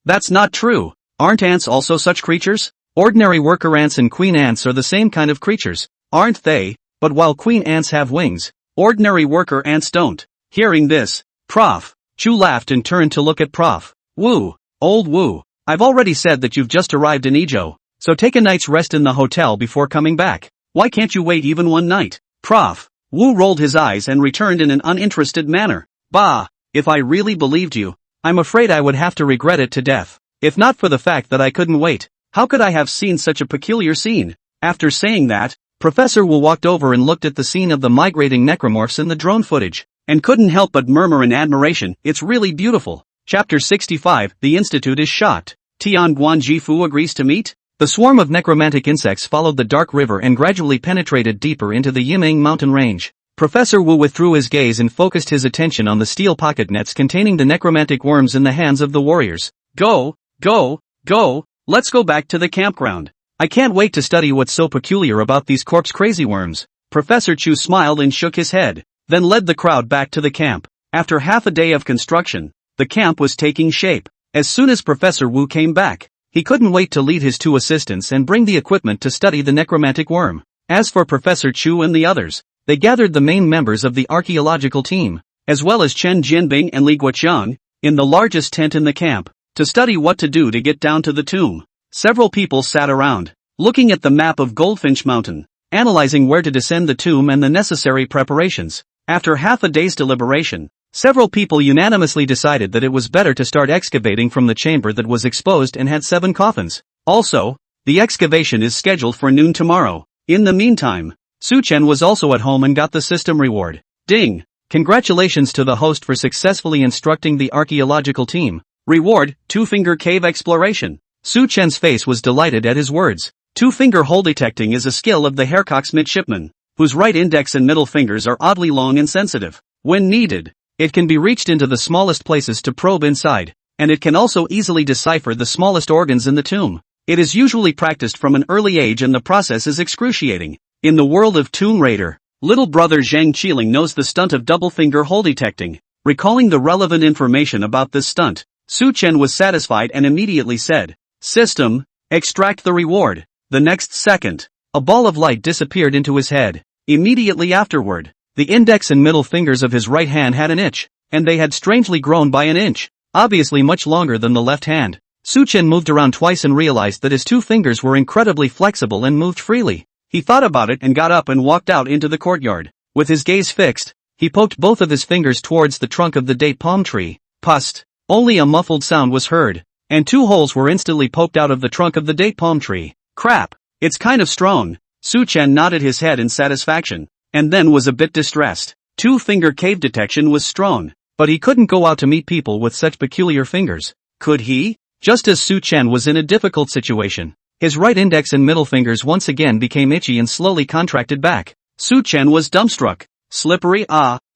that's not true. Aren't ants also such creatures? Ordinary worker ants and queen ants are the same kind of creatures, aren't they? But while queen ants have wings, ordinary worker ants don't. Hearing this, Prof. Chu laughed and turned to look at Prof. Wu. Old Wu, I've already said that you've just arrived in Ezhou, so take a night's rest in the hotel before coming back. Why can't you wait even one night? Prof. Wu rolled his eyes and returned in an uninterested manner. Bah, if I really believed you, I'm afraid I would have to regret it to death. If not for the fact that I couldn't wait, how could I have seen such a peculiar scene? After saying that, Professor Wu walked over and looked at the scene of the migrating necromorphs in the drone footage, and couldn't help but murmur in admiration, it's really beautiful. Chapter 65, The Institute is shocked. Tianduan Jifu agrees to meet? The swarm of necromantic insects followed the dark river and gradually penetrated deeper into the Yimeng mountain range. Professor Wu withdrew his gaze and focused his attention on the steel pocket nets containing the necromantic worms in the hands of the warriors. Go, let's go back to the campground. I can't wait to study what's so peculiar about these corpse crazy worms. Professor Chu smiled and shook his head, then led the crowd back to the camp. After half a day of construction, the camp was taking shape. As soon as Professor Wu came back, he couldn't wait to lead his 2 assistants and bring the equipment to study the necromantic worm. As for Professor Chu and the others, they gathered the main members of the archaeological team, as well as Chen Jianbing and Li Guoqiang, in the largest tent in the camp, to study what to do to get down to the tomb. Several people sat around, looking at the map of Goldfinch Mountain, analyzing where to descend the tomb and the necessary preparations. After half a day's deliberation, several people unanimously decided that it was better to start excavating from the chamber that was exposed and had 7 coffins. Also, the excavation is scheduled for noon tomorrow. In the meantime, Su Chen was also at home and got the system reward. Ding! Congratulations to the host for successfully instructing the archaeological team. Reward, 2-finger cave exploration. Su Chen's face was delighted at his words. 2-finger hole detecting is a skill of the Haircock's midshipman, whose right index and middle fingers are oddly long and sensitive. When needed, it can be reached into the smallest places to probe inside, and it can also easily decipher the smallest organs in the tomb. It is usually practiced from an early age and the process is excruciating. In the world of Tomb Raider, little brother Zhang Qilin knows the stunt of double-finger hole detecting. Recalling the relevant information about this stunt, Su Chen was satisfied and immediately said, "System, extract the reward." The next second, a ball of light disappeared into his head. Immediately afterward, the index and middle fingers of his right hand had an itch, and they had strangely grown by an inch, obviously much longer than the left hand. Su Chen moved around twice and realized that his 2 fingers were incredibly flexible and moved freely. He thought about it and got up and walked out into the courtyard. With his gaze fixed, he poked both of his fingers towards the trunk of the date palm tree. Pust! Only a muffled sound was heard, and 2 holes were instantly poked out of the trunk of the date palm tree. Crap! It's kind of strong. Su Chen nodded his head in satisfaction, and then was a bit distressed. 2-finger cave detection was strong, but he couldn't go out to meet people with such peculiar fingers. Could he? Just as Su Chen was in a difficult situation, his right index and middle fingers once again became itchy and slowly contracted back. Su Chen was dumbstruck. Slippery,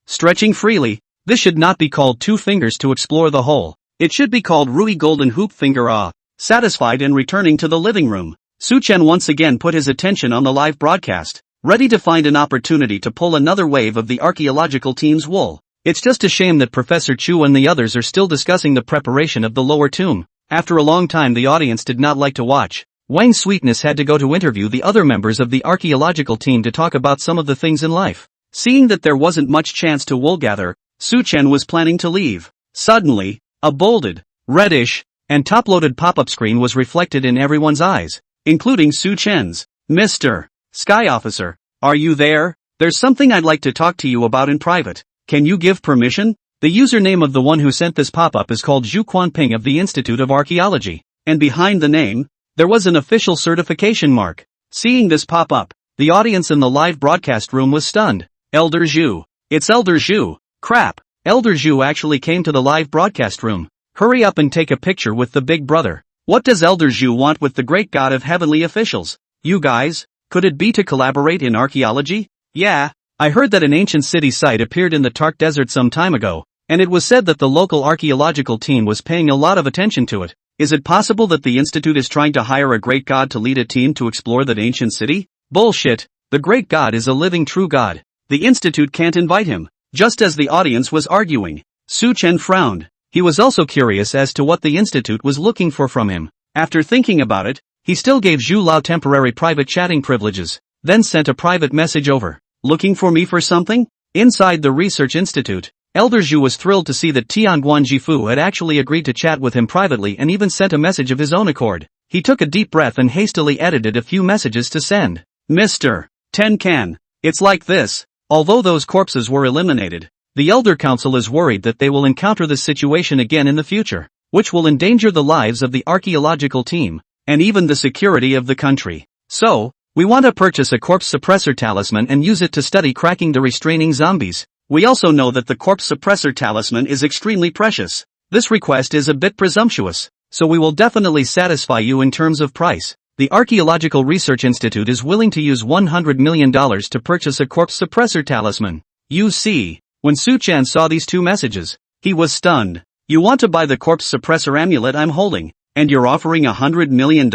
stretching freely. This should not be called 2 fingers to explore the hole. It should be called Rui Golden Hoop Finger. Satisfied and returning to the living room, Su Chen once again put his attention on the live broadcast, ready to find an opportunity to pull another wave of the archaeological team's wool. It's just a shame that Professor Chu and the others are still discussing the preparation of the lower tomb. After a long time the audience did not like to watch. Wang Sweetness had to go to interview the other members of the archaeological team to talk about some of the things in life. Seeing that there wasn't much chance to wool gather, Su Chen was planning to leave. Suddenly, a bolded, reddish, and top-loaded pop-up screen was reflected in everyone's eyes, including Su Chen's. Mr. Sky Officer, are you there? There's something I'd like to talk to you about in private. Can you give permission? The username of the one who sent this pop-up is called Zhu Quanping of the Institute of Archaeology, and behind the name, there was an official certification mark. Seeing this pop-up, the audience in the live broadcast room was stunned. Elder Zhu. It's Elder Zhu. Crap. Elder Zhu actually came to the live broadcast room. Hurry up and take a picture with the big brother. What does Elder Zhu want with the great god of heavenly officials? You guys, could it be to collaborate in archaeology? Yeah, I heard that an ancient city site appeared in the Tark Desert some time ago, and it was said that the local archaeological team was paying a lot of attention to it. Is it possible that the institute is trying to hire a great god to lead a team to explore that ancient city? Bullshit, the great god is a living true god. The institute can't invite him. Just as the audience was arguing, Su Chen frowned. He was also curious as to what the institute was looking for from him. After thinking about it, he still gave Zhu Lao temporary private chatting privileges, then sent a private message over. Looking for me for something? Inside the research institute, Elder Zhu was thrilled to see that Tianguan Jifu had actually agreed to chat with him privately and even sent a message of his own accord. He took a deep breath and hastily edited a few messages to send. Mr. Tenkan, it's like this. Although those corpses were eliminated, the Elder Council is worried that they will encounter this situation again in the future, which will endanger the lives of the archaeological team, and even the security of the country. So, we want to purchase a corpse suppressor talisman and use it to study cracking the restraining zombies. We also know that the corpse suppressor talisman is extremely precious. This request is a bit presumptuous, so we will definitely satisfy you in terms of price. The Archaeological Research Institute is willing to use $100 million to purchase a corpse suppressor talisman. You see, when Su Chen saw these two messages, he was stunned. You want to buy the corpse suppressor amulet I'm holding, and you're offering $100 million?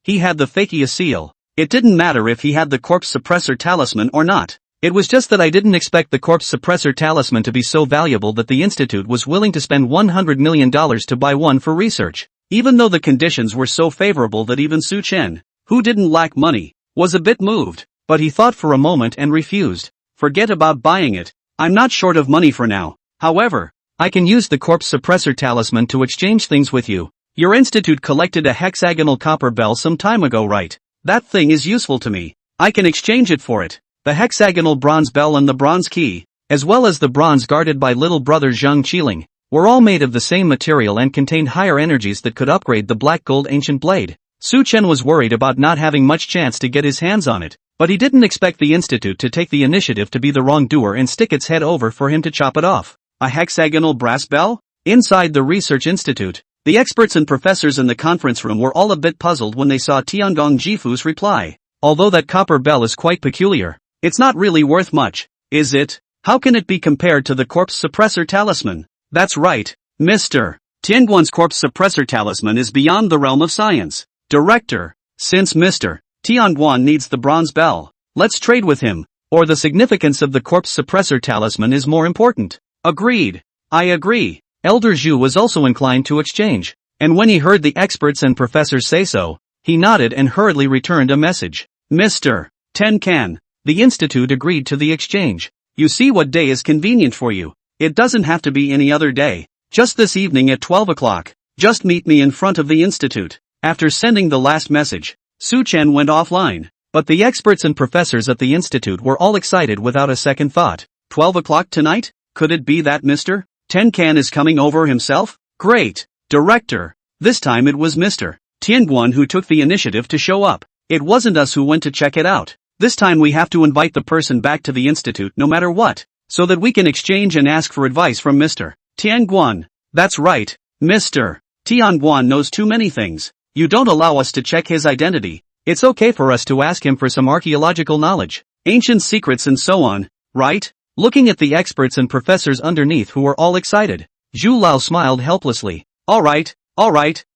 He had the fakia seal. It didn't matter if he had the corpse suppressor talisman or not. It was just that I didn't expect the corpse suppressor talisman to be so valuable that the institute was willing to spend $100 million to buy one for research. Even though the conditions were so favorable that even Su Chen, who didn't lack money, was a bit moved, but he thought for a moment and refused. Forget about buying it. I'm not short of money for now. However, I can use the corpse suppressor talisman to exchange things with you. Your institute collected a hexagonal copper bell some time ago, right? That thing is useful to me. I can exchange it for it. The hexagonal bronze bell and the bronze key, as well as the bronze guarded by little brother Zhang Qilin, were all made of the same material and contained higher energies that could upgrade the black gold ancient blade. Su Chen was worried about not having much chance to get his hands on it, but he didn't expect the institute to take the initiative to be the wrongdoer and stick its head over for him to chop it off. A hexagonal brass bell? Inside the research institute, the experts and professors in the conference room were all a bit puzzled when they saw Tiangong Jifu's reply. Although that copper bell is quite peculiar, it's not really worth much, is it? How can it be compared to the corpse suppressor talisman? That's right, Mr. Tianguan's corpse suppressor talisman is beyond the realm of science. Director, since Mr. Tianguan needs the bronze bell, let's trade with him, or the significance of the corpse suppressor talisman is more important. Agreed. I agree. Elder Zhu was also inclined to exchange, and when he heard the experts and professors say so, he nodded and hurriedly returned a message. Mr. Tenkan, the institute agreed to the exchange. You see what day is convenient for you. It doesn't have to be any other day. Just this evening at 12 o'clock. Just meet me in front of the institute. After sending the last message, Su Chen went offline. But the experts and professors at the institute were all excited without a second thought. 12 o'clock tonight? Could it be that Mr. Tenkan is coming over himself? Great. Director. This time it was Mr. Tianguan who took the initiative to show up. It wasn't us who went to check it out. This time we have to invite the person back to the institute no matter what, so that we can exchange and ask for advice from Mr. Tianguan. That's right, Mr. Tianguan knows too many things. You don't allow us to check his identity. It's okay for us to ask him for some archaeological knowledge, ancient secrets and so on, right? Looking at the experts and professors underneath who were all excited, Zhu Lao smiled helplessly. Alright,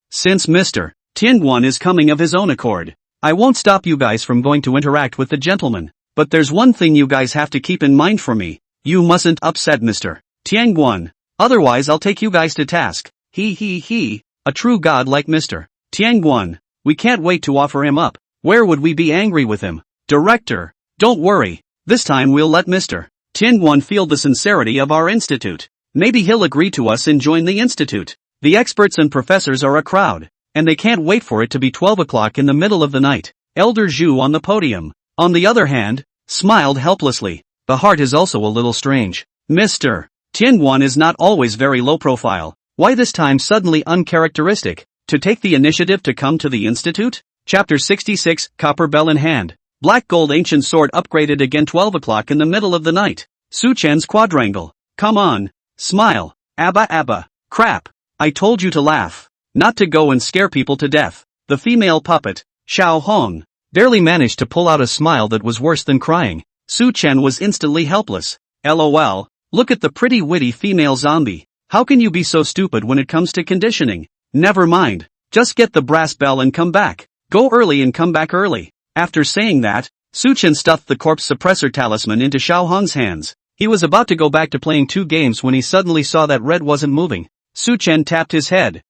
since Mr. Tianguan is coming of his own accord, I won't stop you guys from going to interact with the gentleman. But there's one thing you guys have to keep in mind for me. You mustn't upset Mr. Tianguan. Otherwise I'll take you guys to task. He. A true god like Mr. Tianguan. We can't wait to offer him up. Where would we be angry with him? Director. Don't worry. This time we'll let Mr. Tianguan feel the sincerity of our institute. Maybe he'll agree to us and join the institute. The experts and professors are a crowd, and they can't wait for it to be 12 o'clock in the middle of the night. Elder Zhu on the podium, on the other hand, smiled helplessly. The heart is also a little strange. Mr. Tianguan is not always very low profile. Why this time suddenly uncharacteristic? To take the initiative to come to the institute? Chapter 66, Copper Bell in Hand. Black Gold Ancient Sword upgraded again 12 o'clock in the middle of the night. Su Chen's quadrangle. Come on. Smile. Abba. Crap. I told you to laugh. Not to go and scare people to death. The female puppet, Xiao Hong, barely managed to pull out a smile that was worse than crying. Su Chen was instantly helpless. LOL. Look at the pretty witty female zombie. How can you be so stupid when it comes to conditioning? Never mind. Just get the brass bell and come back. Go early and come back early. After saying that, Su Chen stuffed the corpse suppressor talisman into Xiao Hong's hands. He was about to go back to playing 2 games when he suddenly saw that red wasn't moving. Su Chen tapped his head.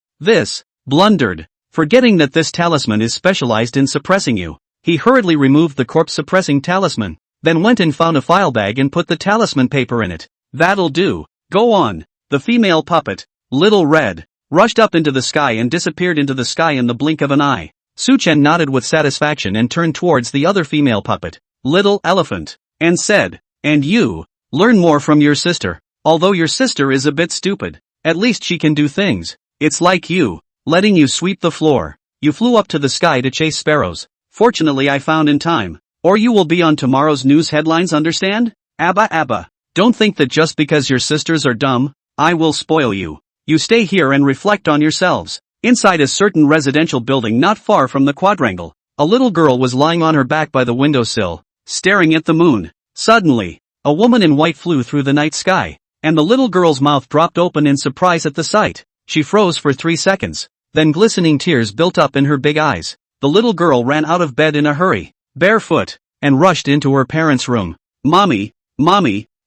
Blundered. Forgetting that this talisman is specialized in suppressing you. He hurriedly removed the corpse suppressing talisman, then went and found a file bag and put the talisman paper in it. That'll do. Go on. The female puppet, Little Red, rushed up into the sky and disappeared into the sky in the blink of an eye. Su Chen nodded with satisfaction and turned towards the other female puppet, Little Elephant, and said, "And you, learn more from your sister. Although your sister is a bit stupid, at least she can do things. It's like you, letting you sweep the floor. You flew up to the sky to chase sparrows. Fortunately I found in time. Or you will be on tomorrow's news headlines, understand? Abba. Don't think that just because your sisters are dumb, I will spoil you. You stay here and reflect on yourselves." Inside a certain residential building not far from the quadrangle, a little girl was lying on her back by the windowsill, staring at the moon. Suddenly, a woman in white flew through the night sky, and the little girl's mouth dropped open in surprise at the sight. She froze for 3 seconds, then glistening tears built up in her big eyes. The little girl ran out of bed in a hurry, barefoot, and rushed into her parents' room. Mommy,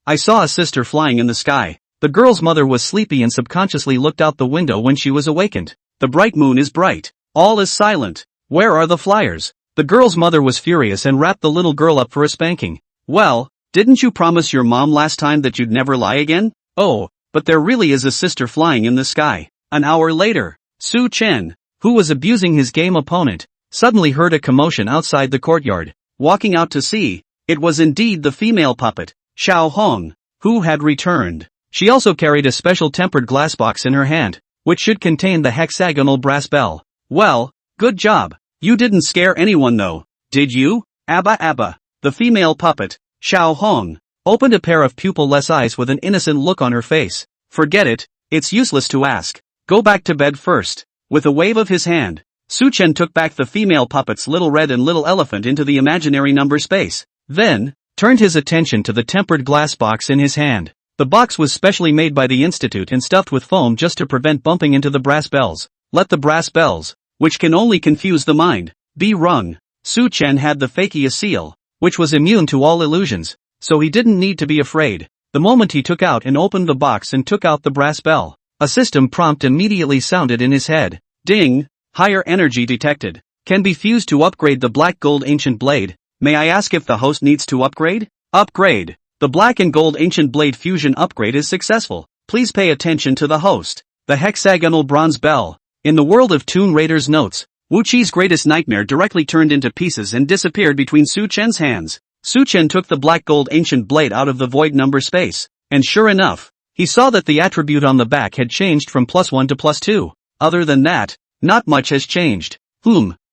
I saw a sister flying in the sky." The girl's mother was sleepy and subconsciously looked out the window when she was awakened. The bright moon is bright. All is silent. Where are the flyers? The girl's mother was furious and wrapped the little girl up for a spanking. Well, didn't you promise your mom last time that you'd never lie again? Oh, but there really is a sister flying in the sky. An hour later, Su Chen, who was abusing his game opponent, suddenly heard a commotion outside the courtyard. Walking out to see, it was indeed the female puppet, Xiao Hong, who had returned. She also carried a special tempered glass box in her hand, which should contain the hexagonal brass bell. Well, good job. You didn't scare anyone though, did you? Abba. The female puppet, Xiao Hong, opened a pair of pupil-less eyes with an innocent look on her face. Forget it, it's useless to ask. Go back to bed first. With a wave of his hand, Su Chen took back the female puppets Little Red and Little Elephant into the imaginary number space. Then, turned his attention to the tempered glass box in his hand. The box was specially made by the institute and stuffed with foam just to prevent bumping into the brass bells. Let the brass bells, which can only confuse the mind, be rung. Su Chen had the fakia seal, which was immune to all illusions, so he didn't need to be afraid. The moment he took out and opened the box and took out the brass bell, a system prompt immediately sounded in his head. Ding! Higher energy detected. Can be fused to upgrade the black gold ancient blade. May I ask if the host needs to upgrade? Upgrade! The black and gold ancient blade fusion upgrade is successful. Please pay attention to the host. The hexagonal bronze bell. In the world of Tomb Raider's notes, Wu Chi's greatest nightmare directly turned into pieces and disappeared between Su Chen's hands. Su Chen took the black gold ancient blade out of the void number space, and sure enough, he saw that the attribute on the back had changed from +1 to +2. Other than that, not much has changed.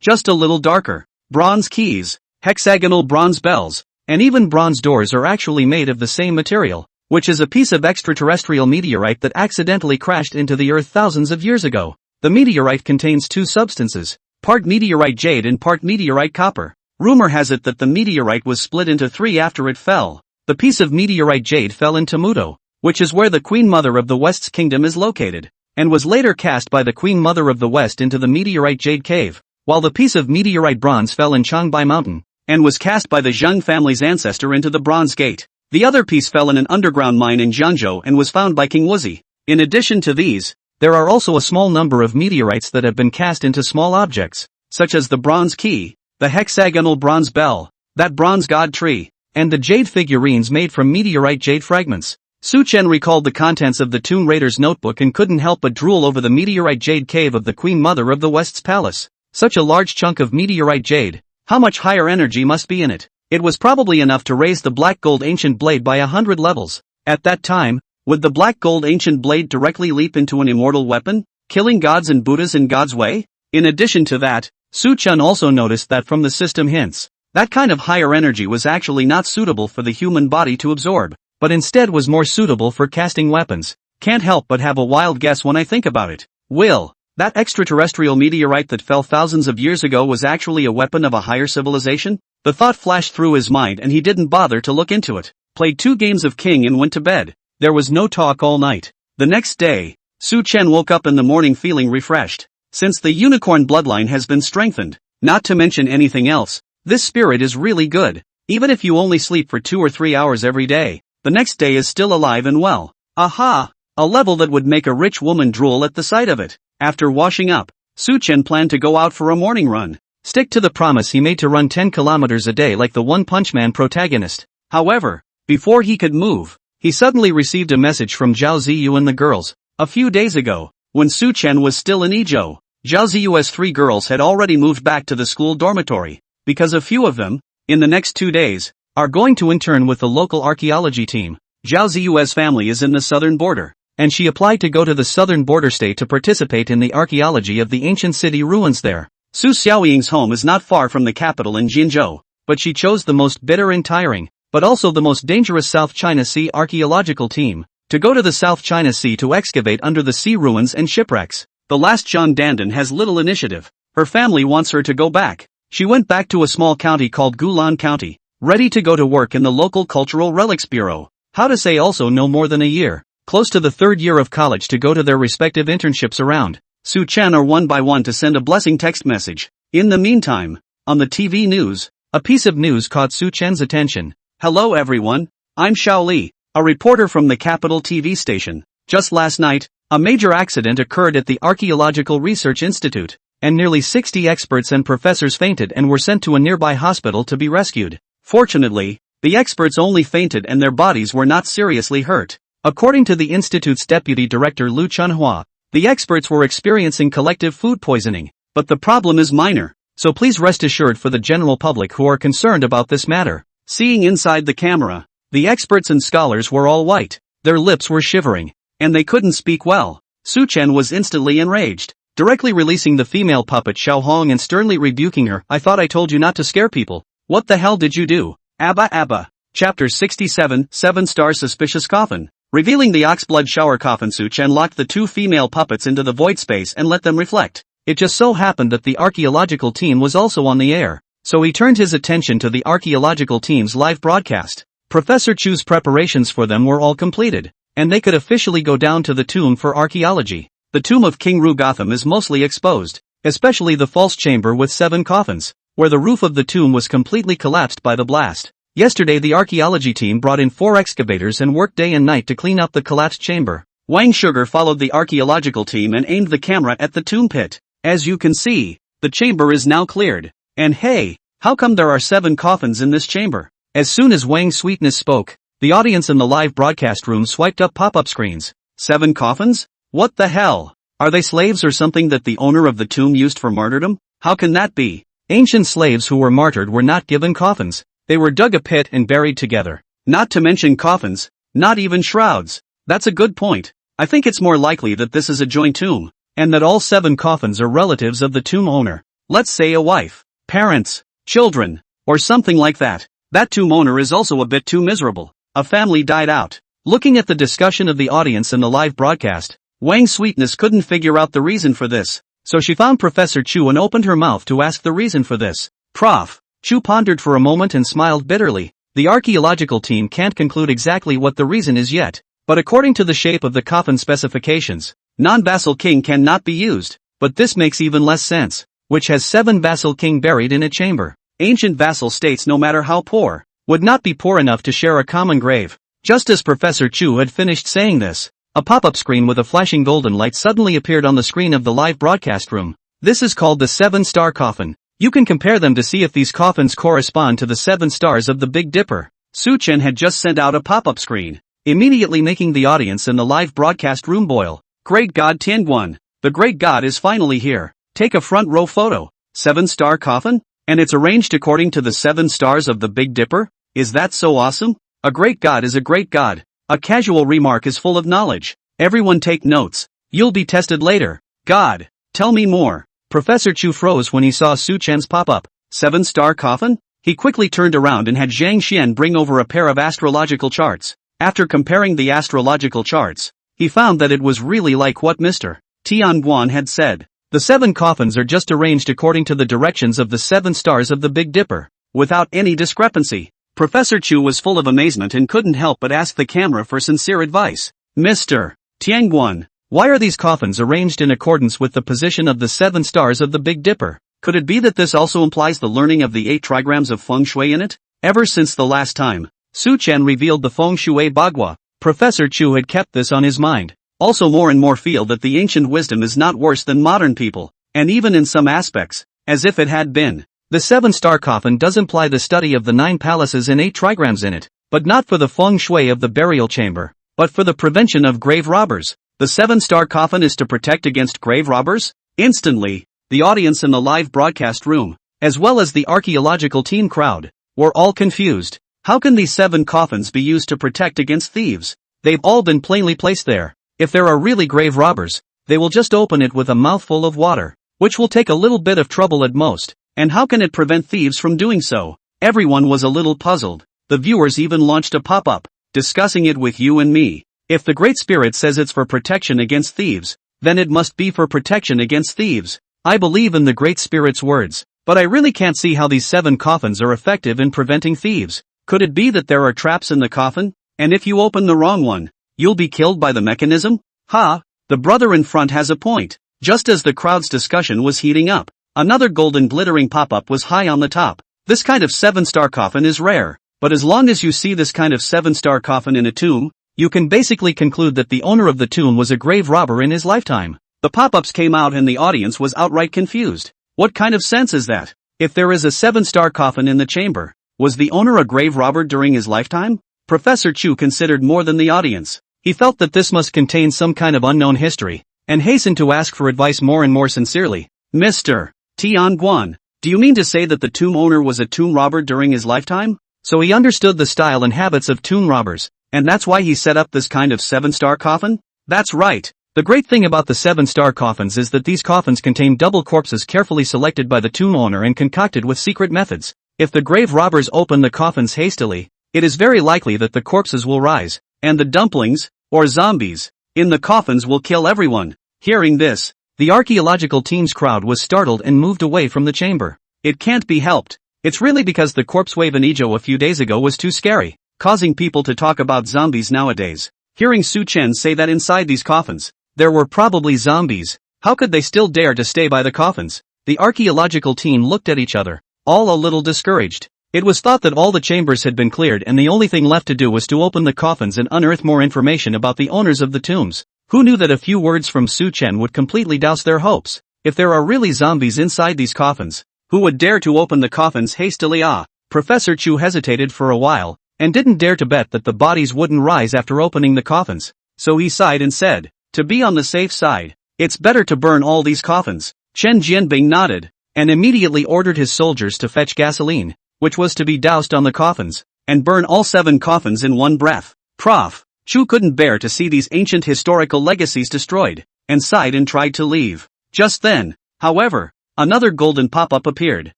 Just a little darker. Bronze keys, hexagonal bronze bells, and even bronze doors are actually made of the same material, which is a piece of extraterrestrial meteorite that accidentally crashed into the Earth thousands of years ago. The meteorite contains 2 substances, part meteorite jade and part meteorite copper. Rumor has it that the meteorite was split into 3 after it fell. The piece of meteorite jade fell into Mudo, which is where the Queen Mother of the West's kingdom is located, and was later cast by the Queen Mother of the West into the meteorite jade cave, while the piece of meteorite bronze fell in Changbai Mountain, and was cast by the Zheng family's ancestor into the Bronze Gate. The other piece fell in an underground mine in Jiangzhou and was found by King Wuzi. In addition to these, there are also a small number of meteorites that have been cast into small objects, such as the bronze key, the hexagonal bronze bell, that bronze god tree, and the jade figurines made from meteorite jade fragments. Su Chen recalled the contents of the Tomb Raider's notebook and couldn't help but drool over the meteorite jade cave of the Queen Mother of the West's palace. Such a large chunk of meteorite jade, how much higher energy must be in it? It was probably enough to raise the black gold ancient blade by 100 levels. At that time, would the black gold ancient blade directly leap into an immortal weapon, killing gods and Buddhas in God's way? In addition to that, Su Chen also noticed that from the system hints, that kind of higher energy was actually not suitable for the human body to absorb, but instead was more suitable for casting weapons. Can't help but have a wild guess when I think about it. Will that extraterrestrial meteorite that fell thousands of years ago was actually a weapon of a higher civilization? The thought flashed through his mind and he didn't bother to look into it. Played 2 games of King and went to bed. There was no talk all night. The next day, Su Chen woke up in the morning feeling refreshed. Since the unicorn bloodline has been strengthened, not to mention anything else, this spirit is really good. Even if you only sleep for 2 or 3 hours every day, the next day is still alive and well. Aha! A level that would make a rich woman drool at the sight of it. After washing up, Su Chen planned to go out for a morning run. Stick to the promise he made to run 10 kilometers a day like the One Punch Man protagonist. However, before he could move, he suddenly received a message from Zhao Ziyu and the girls. A few days ago, when Su Chen was still in Ezhou, Zhao Ziyu's 3 girls had already moved back to the school dormitory, because a few of them, in the next 2 days, are going to intern with the local archaeology team. Zhao Ziyu's family is in the southern border, and she applied to go to the southern border state to participate in the archaeology of the ancient city ruins there. Su Xiaoying's home is not far from the capital in Jinzhou, but she chose the most bitter and tiring, but also the most dangerous South China Sea archaeological team, to go to the South China Sea to excavate under the sea ruins and shipwrecks. The last John Dandan has little initiative. Her family wants her to go back. She went back to a small county called Gulan County, ready to go to work in the local Cultural Relics Bureau. How to say also no more than a year, close to the 3rd year of college to go to their respective internships around Su Chen are one by one to send a blessing text message. In the meantime, on the TV news, a piece of news caught Su Chen's attention. Hello everyone, I'm Xiao Li, a reporter from the capital TV station. Just last night, a major accident occurred at the Archaeological Research Institute, and nearly 60 experts and professors fainted and were sent to a nearby hospital to be rescued. Fortunately, the experts only fainted and their bodies were not seriously hurt. According to the institute's deputy director Lu Chunhua, the experts were experiencing collective food poisoning, but the problem is minor, so please rest assured for the general public who are concerned about this matter. Seeing inside the camera, the experts and scholars were all white, their lips were shivering, and they couldn't speak well. Su Chen was instantly enraged, directly releasing the female puppet Xiao Hong and sternly rebuking her. I thought I told you not to scare people. What the hell did you do? Abba Abba. Chapter 67, 7-star suspicious coffin. Revealing the oxblood shower coffin, Su Chen locked the 2 female puppets into the void space and let them reflect. It just so happened that the archaeological team was also on the air, so he turned his attention to the archaeological team's live broadcast. Professor Chu's preparations for them were all completed, and they could officially go down to the tomb for archaeology. The tomb of King Ru Gotham is mostly exposed, especially the false chamber with 7 coffins, where the roof of the tomb was completely collapsed by the blast. Yesterday the archaeology team brought in 4 excavators and worked day and night to clean up the collapsed chamber. Wang Sugar followed the archaeological team and aimed the camera at the tomb pit. As you can see, the chamber is now cleared. And hey, how come there are 7 coffins in this chamber? As soon as Wang Sweetness spoke, the audience in the live broadcast room swiped up pop-up screens. 7 coffins? What the hell? Are they slaves or something that the owner of the tomb used for martyrdom? How can that be? Ancient slaves who were martyred were not given coffins. They were dug a pit and buried together. Not to mention coffins, not even shrouds. That's a good point. I think it's more likely that this is a joint tomb, and that all 7 coffins are relatives of the tomb owner. Let's say a wife, parents, children, or something like that. That tomb owner is also a bit too miserable. A family died out. Looking at the discussion of the audience in the live broadcast, Wang Sweetness couldn't figure out the reason for this, so she found Professor Chu and opened her mouth to ask the reason for this. Prof. Chu pondered for a moment and smiled bitterly. The archaeological team can't conclude exactly what the reason is yet, but according to the shape of the coffin specifications, non-Vassal King cannot be used, but this makes even less sense, which has 7 Vassal King buried in a chamber. Ancient vassal states, no matter how poor, would not be poor enough to share a common grave. Just as Professor Chu had finished saying this, a pop-up screen with a flashing golden light suddenly appeared on the screen of the live broadcast room. This is called the 7-star coffin. You can compare them to see if these coffins correspond to the 7 stars of the Big Dipper. Su Chen had just sent out a pop-up screen, immediately making the audience in the live broadcast room boil. Great God Tianguan, the great God is finally here. Take a front row photo. 7-star coffin? And it's arranged according to the 7 stars of the Big Dipper? Is that so awesome? A great God is a great God. A casual remark is full of knowledge. Everyone take notes. You'll be tested later. God, tell me more. Professor Chu froze when he saw Su Chen's pop-up 7-star coffin. He quickly turned around and had Zhang Xian bring over a pair of astrological charts. After comparing the astrological charts, he found that it was really like what Mr. Tianguan had said. The 7 coffins are just arranged according to the directions of the 7 stars of the Big Dipper, without any discrepancy. Professor Chu was full of amazement and couldn't help but ask the camera for sincere advice. Mr. Tianguan, why are these coffins arranged in accordance with the position of the 7 stars of the Big Dipper? Could it be that this also implies the learning of the 8 trigrams of feng shui in it? Ever since the last time Su Chen revealed the feng shui bagua, Professor Chu had kept this on his mind. Also more and more feel that the ancient wisdom is not worse than modern people, and even in some aspects, as if it had been. The 7-star coffin does imply the study of the 9 palaces and 8 trigrams in it, but not for the feng shui of the burial chamber, but for the prevention of grave robbers. The 7-star coffin is to protect against grave robbers? Instantly, the audience in the live broadcast room, as well as the archaeological team crowd, were all confused. How can these 7 coffins be used to protect against thieves? They've all been plainly placed there. If there are really grave robbers, they will just open it with a mouthful of water, which will take a little bit of trouble at most. And how can it prevent thieves from doing so? Everyone was a little puzzled. The viewers even launched a pop-up, discussing it with you and me. If the Great Spirit says it's for protection against thieves, then it must be for protection against thieves. I believe in the Great Spirit's words, but I really can't see how these 7 coffins are effective in preventing thieves. Could it be that there are traps in the coffin? And if you open the wrong one, you'll be killed by the mechanism? Ha! The brother in front has a point. Just as the crowd's discussion was heating up, another golden glittering pop-up was high on the top. This kind of 7-star coffin is rare, but as long as you see this kind of 7-star coffin in a tomb, you can basically conclude that the owner of the tomb was a grave robber in his lifetime. The pop-ups came out and the audience was outright confused. What kind of sense is that? If there is a 7-star coffin in the chamber, was the owner a grave robber during his lifetime? Professor Chu considered more than the audience. He felt that this must contain some kind of unknown history, and hastened to ask for advice more and more sincerely. Mr. Tianguan, do you mean to say that the tomb owner was a tomb robber during his lifetime? So he understood the style and habits of tomb robbers, and that's why he set up this kind of 7-star coffin? That's right. The great thing about the 7-star coffins is that these coffins contain double corpses carefully selected by the tomb owner and concocted with secret methods. If the grave robbers open the coffins hastily, it is very likely that the corpses will rise, and the dumplings, or zombies, in the coffins will kill everyone. Hearing this, the archaeological team's crowd was startled and moved away from the chamber. It can't be helped. It's really because the corpse wave in Ijo a few days ago was too scary, causing people to talk about zombies nowadays. Hearing Su Chen say that inside these coffins, there were probably zombies, how could they still dare to stay by the coffins? The archaeological team looked at each other, all a little discouraged. It was thought that all the chambers had been cleared and the only thing left to do was to open the coffins and unearth more information about the owners of the tombs. Who knew that a few words from Su Chen would completely douse their hopes? If there are really zombies inside these coffins, who would dare to open the coffins hastily? Professor Chu hesitated for a while, and didn't dare to bet that the bodies wouldn't rise after opening the coffins. So he sighed and said, to be on the safe side, it's better to burn all these coffins. Chen Jianbing nodded, and immediately ordered his soldiers to fetch gasoline, which was to be doused on the coffins, and burn all 7 coffins in one breath. Prof. Chu couldn't bear to see these ancient historical legacies destroyed, and sighed and tried to leave. Just then, however, another golden pop-up appeared.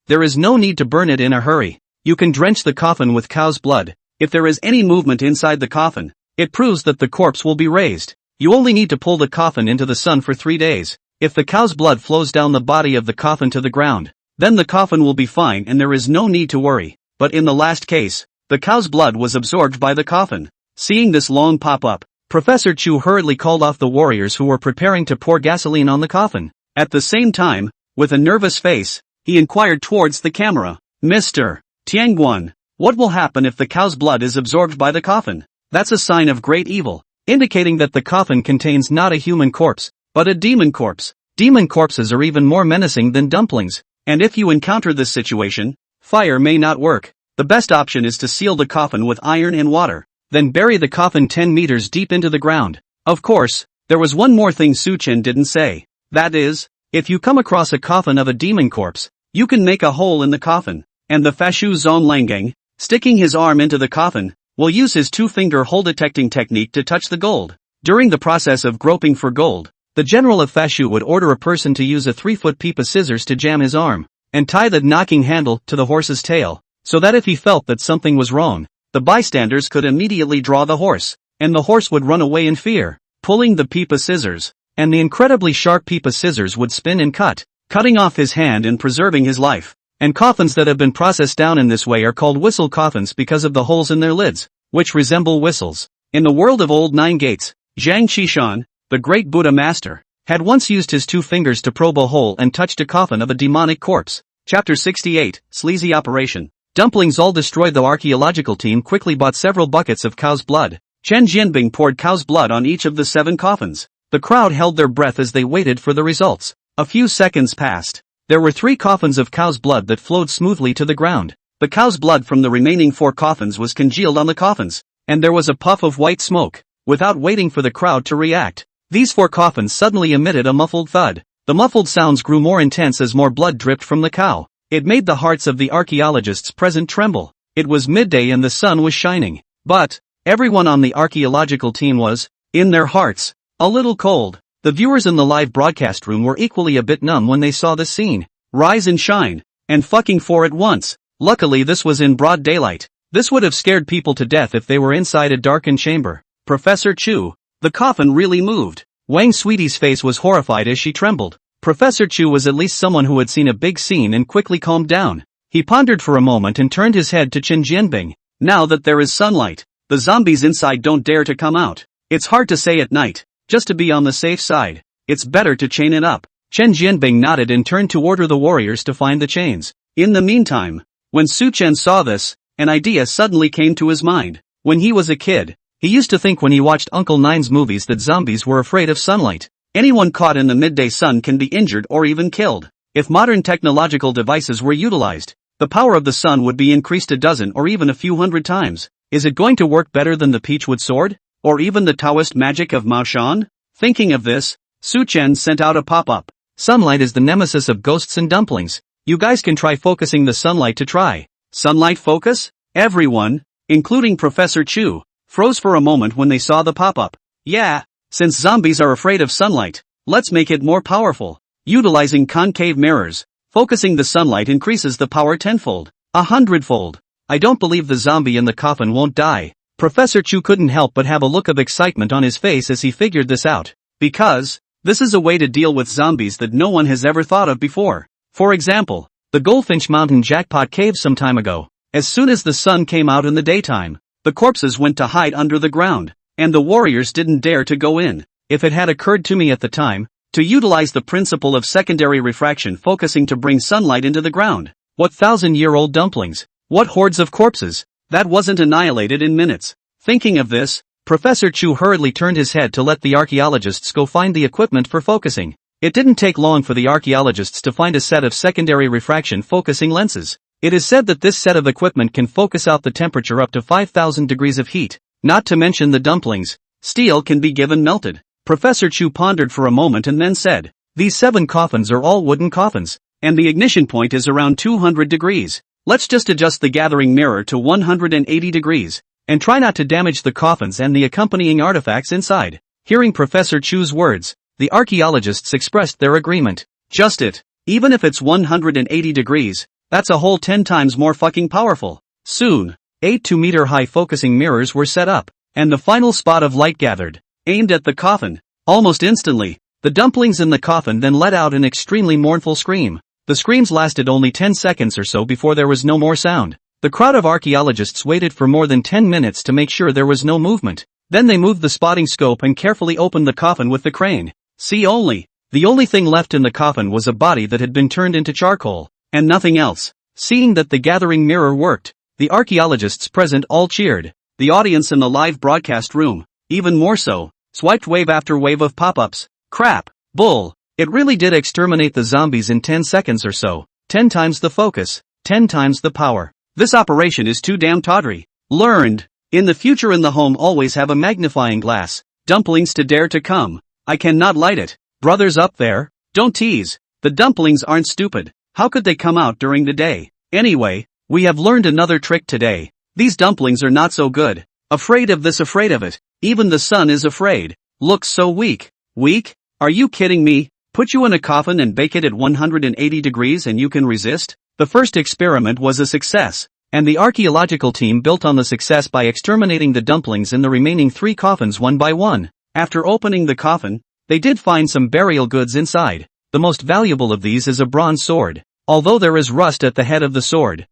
There is no need to burn it in a hurry. You can drench the coffin with cow's blood. If there is any movement inside the coffin, it proves that the corpse will be raised. You only need to pull the coffin into the sun for 3 days. If the cow's blood flows down the body of the coffin to the ground, then the coffin will be fine and there is no need to worry. But in the last case, the cow's blood was absorbed by the coffin. Seeing this long pop-up, Professor Chu hurriedly called off the warriors who were preparing to pour gasoline on the coffin. At the same time, with a nervous face, he inquired towards the camera. Mr. Tianguan, What will happen if the cow's blood is absorbed by the coffin? That's a sign of great evil, indicating that the coffin contains not a human corpse, but a demon corpse. Demon corpses are even more menacing than dumplings, and if you encounter this situation, fire may not work. The best option is to seal the coffin with iron and water, then bury the coffin 10 meters deep into the ground. Of course, there was one more thing Qilin didn't say. That is, if you come across a coffin of a demon corpse, you can make a hole in the coffin, and the Fashu Zonlangang, sticking his arm into the coffin, will use his two-finger hole detecting technique to touch the gold. During the process of groping for gold, the general of Fashu would order a person to use a 3-foot pipa scissors to jam his arm, and tie the knocking handle to the horse's tail, so that if he felt that something was wrong, the bystanders could immediately draw the horse, and the horse would run away in fear, pulling the pipa scissors, and the incredibly sharp pipa scissors would spin and cutting off his hand and preserving his life. And coffins that have been processed down in this way are called whistle coffins because of the holes in their lids, which resemble whistles. In the world of Old Nine Gates, Zhang Qishan, the great Buddha master, had once used his 2 fingers to probe a hole and touched a coffin of a demonic corpse. Chapter 68, Sleazy Operation. Dumplings all destroyed. The archaeological team quickly bought several buckets of cow's blood. Chen Jianbing poured cow's blood on each of the 7 coffins. The crowd held their breath as they waited for the results. A few seconds passed. There were 3 coffins of cow's blood that flowed smoothly to the ground. The cow's blood from the remaining 4 coffins was congealed on the coffins, and there was a puff of white smoke. Without waiting for the crowd to react, these 4 coffins suddenly emitted a muffled thud. The muffled sounds grew more intense as more blood dripped from the cow. It made the hearts of the archaeologists present tremble. It was midday and the sun was shining. But everyone on the archaeological team was, in their hearts, a little cold. The viewers in the live broadcast room were equally a bit numb when they saw the scene. Rise and shine, and fucking 4 at once. Luckily this was in broad daylight. This would have scared people to death if they were inside a darkened chamber. Professor Chu. The coffin really moved. Wang Sweetie's face was horrified as she trembled. Professor Chu was at least someone who had seen a big scene and quickly calmed down. He pondered for a moment and turned his head to Chen Jianbing. Now that there is sunlight, the zombies inside don't dare to come out. It's hard to say at night. Just to be on the safe side, it's better to chain it up. Chen Jianbing nodded and turned to order the warriors to find the chains. In the meantime, when Qilin saw this, an idea suddenly came to his mind. When he was a kid, he used to think when he watched Uncle Nine's movies that zombies were afraid of sunlight. Anyone caught in the midday sun can be injured or even killed. If modern technological devices were utilized, the power of the sun would be increased a dozen or even a few hundred times. Is it going to work better than the Peachwood sword? Or even the Taoist magic of Mao Shan? Thinking of this, Qilin sent out a pop-up. Sunlight is the nemesis of ghosts and dumplings. You guys can try focusing the sunlight to try. Sunlight focus? Everyone, including Professor Chu, froze for a moment when they saw the pop-up. Yeah, since zombies are afraid of sunlight, let's make it more powerful. Utilizing concave mirrors, focusing the sunlight increases the power 10-fold, 100-fold. I don't believe the zombie in the coffin won't die. Professor Chu couldn't help but have a look of excitement on his face as he figured this out. Because, this is a way to deal with zombies that no one has ever thought of before. For example, the Goldfinch Mountain jackpot cave some time ago. As soon as the sun came out in the daytime, the corpses went to hide under the ground, and the warriors didn't dare to go in. If it had occurred to me at the time, to utilize the principle of secondary refraction focusing to bring sunlight into the ground. What 1,000-year-old dumplings? What hordes of corpses? That wasn't annihilated in minutes. Thinking of this, Professor Chu hurriedly turned his head to let the archaeologists go find the equipment for focusing. It didn't take long for the archaeologists to find a set of secondary refraction focusing lenses. It is said that this set of equipment can focus out the temperature up to 5,000 degrees of heat. Not to mention the dumplings. Steel can be given melted. Professor Chu pondered for a moment and then said, these 7 coffins are all wooden coffins, and the ignition point is around 200 degrees. Let's just adjust the gathering mirror to 180 degrees, and try not to damage the coffins and the accompanying artifacts inside. Hearing Professor Chu's words, the archaeologists expressed their agreement. Just it. Even if it's 180 degrees, that's a whole 10 times more fucking powerful. Soon, 8 2-meter-high focusing mirrors were set up, and the final spot of light gathered, aimed at the coffin. Almost instantly, the dumplings in the coffin then let out an extremely mournful scream. The screams lasted only 10 seconds or so before there was no more sound. The crowd of archaeologists waited for more than 10 minutes to make sure there was no movement. Then they moved the spotting scope and carefully opened the coffin with the crane. See only. The only thing left in the coffin was a body that had been turned into charcoal, and nothing else. Seeing that the gathering mirror worked, The archaeologists present all cheered. The audience in the live broadcast room, even more so, swiped wave after wave of pop-ups. Crap. Bull. It really did exterminate the zombies in 10 seconds or so. 10 times the focus. 10 times the power. This operation is too damn tawdry. Learned. In the future in the home always have a magnifying glass. Dumplings to dare to come. I cannot light it. Brothers up there, don't tease. The dumplings aren't stupid. How could they come out during the day? Anyway, we have learned another trick today. These dumplings are not so good. Afraid of this, afraid of it. Even the sun is afraid. Looks so weak. Weak? Are you kidding me? Put you in a coffin and bake it at 180 degrees and you can resist? The first experiment was a success, and the archaeological team built on the success by exterminating the dumplings in the remaining 3 coffins one by one. After opening the coffin, they did find some burial goods inside. The most valuable of these is a bronze sword. Although there is rust at the head of the sword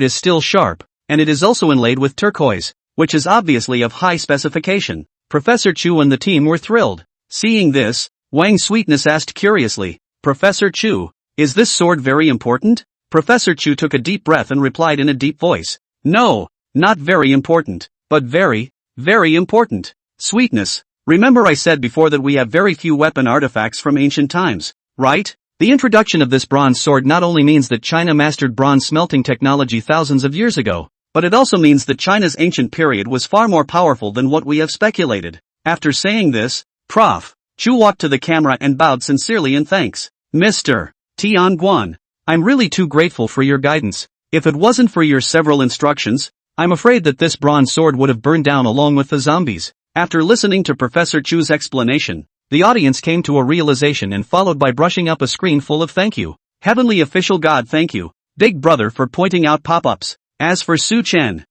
is still sharp, and it is also inlaid with turquoise, which is obviously of high specification. Professor Chu and the team were thrilled. Seeing this, Wang Sweetness asked curiously, Professor Chu, is this sword very important? Professor Chu took a deep breath and replied in a deep voice, no, not very important, but very, very important. Sweetness, remember I said before that we have very few weapon artifacts from ancient times, right? The introduction of this bronze sword not only means that China mastered bronze smelting technology thousands of years ago, but it also means that China's ancient period was far more powerful than what we have speculated. After saying this, Prof. Chu walked to the camera and bowed sincerely in thanks. Mr. Tianguan, I'm really too grateful for your guidance. If it wasn't for your several instructions, I'm afraid that this bronze sword would have burned down along with the zombies. After listening to Professor Chu's explanation, the audience came to a realization and followed by brushing up a screen full of thank you. Heavenly official God, thank you, Big Brother, for pointing out pop-ups. As for Su Chen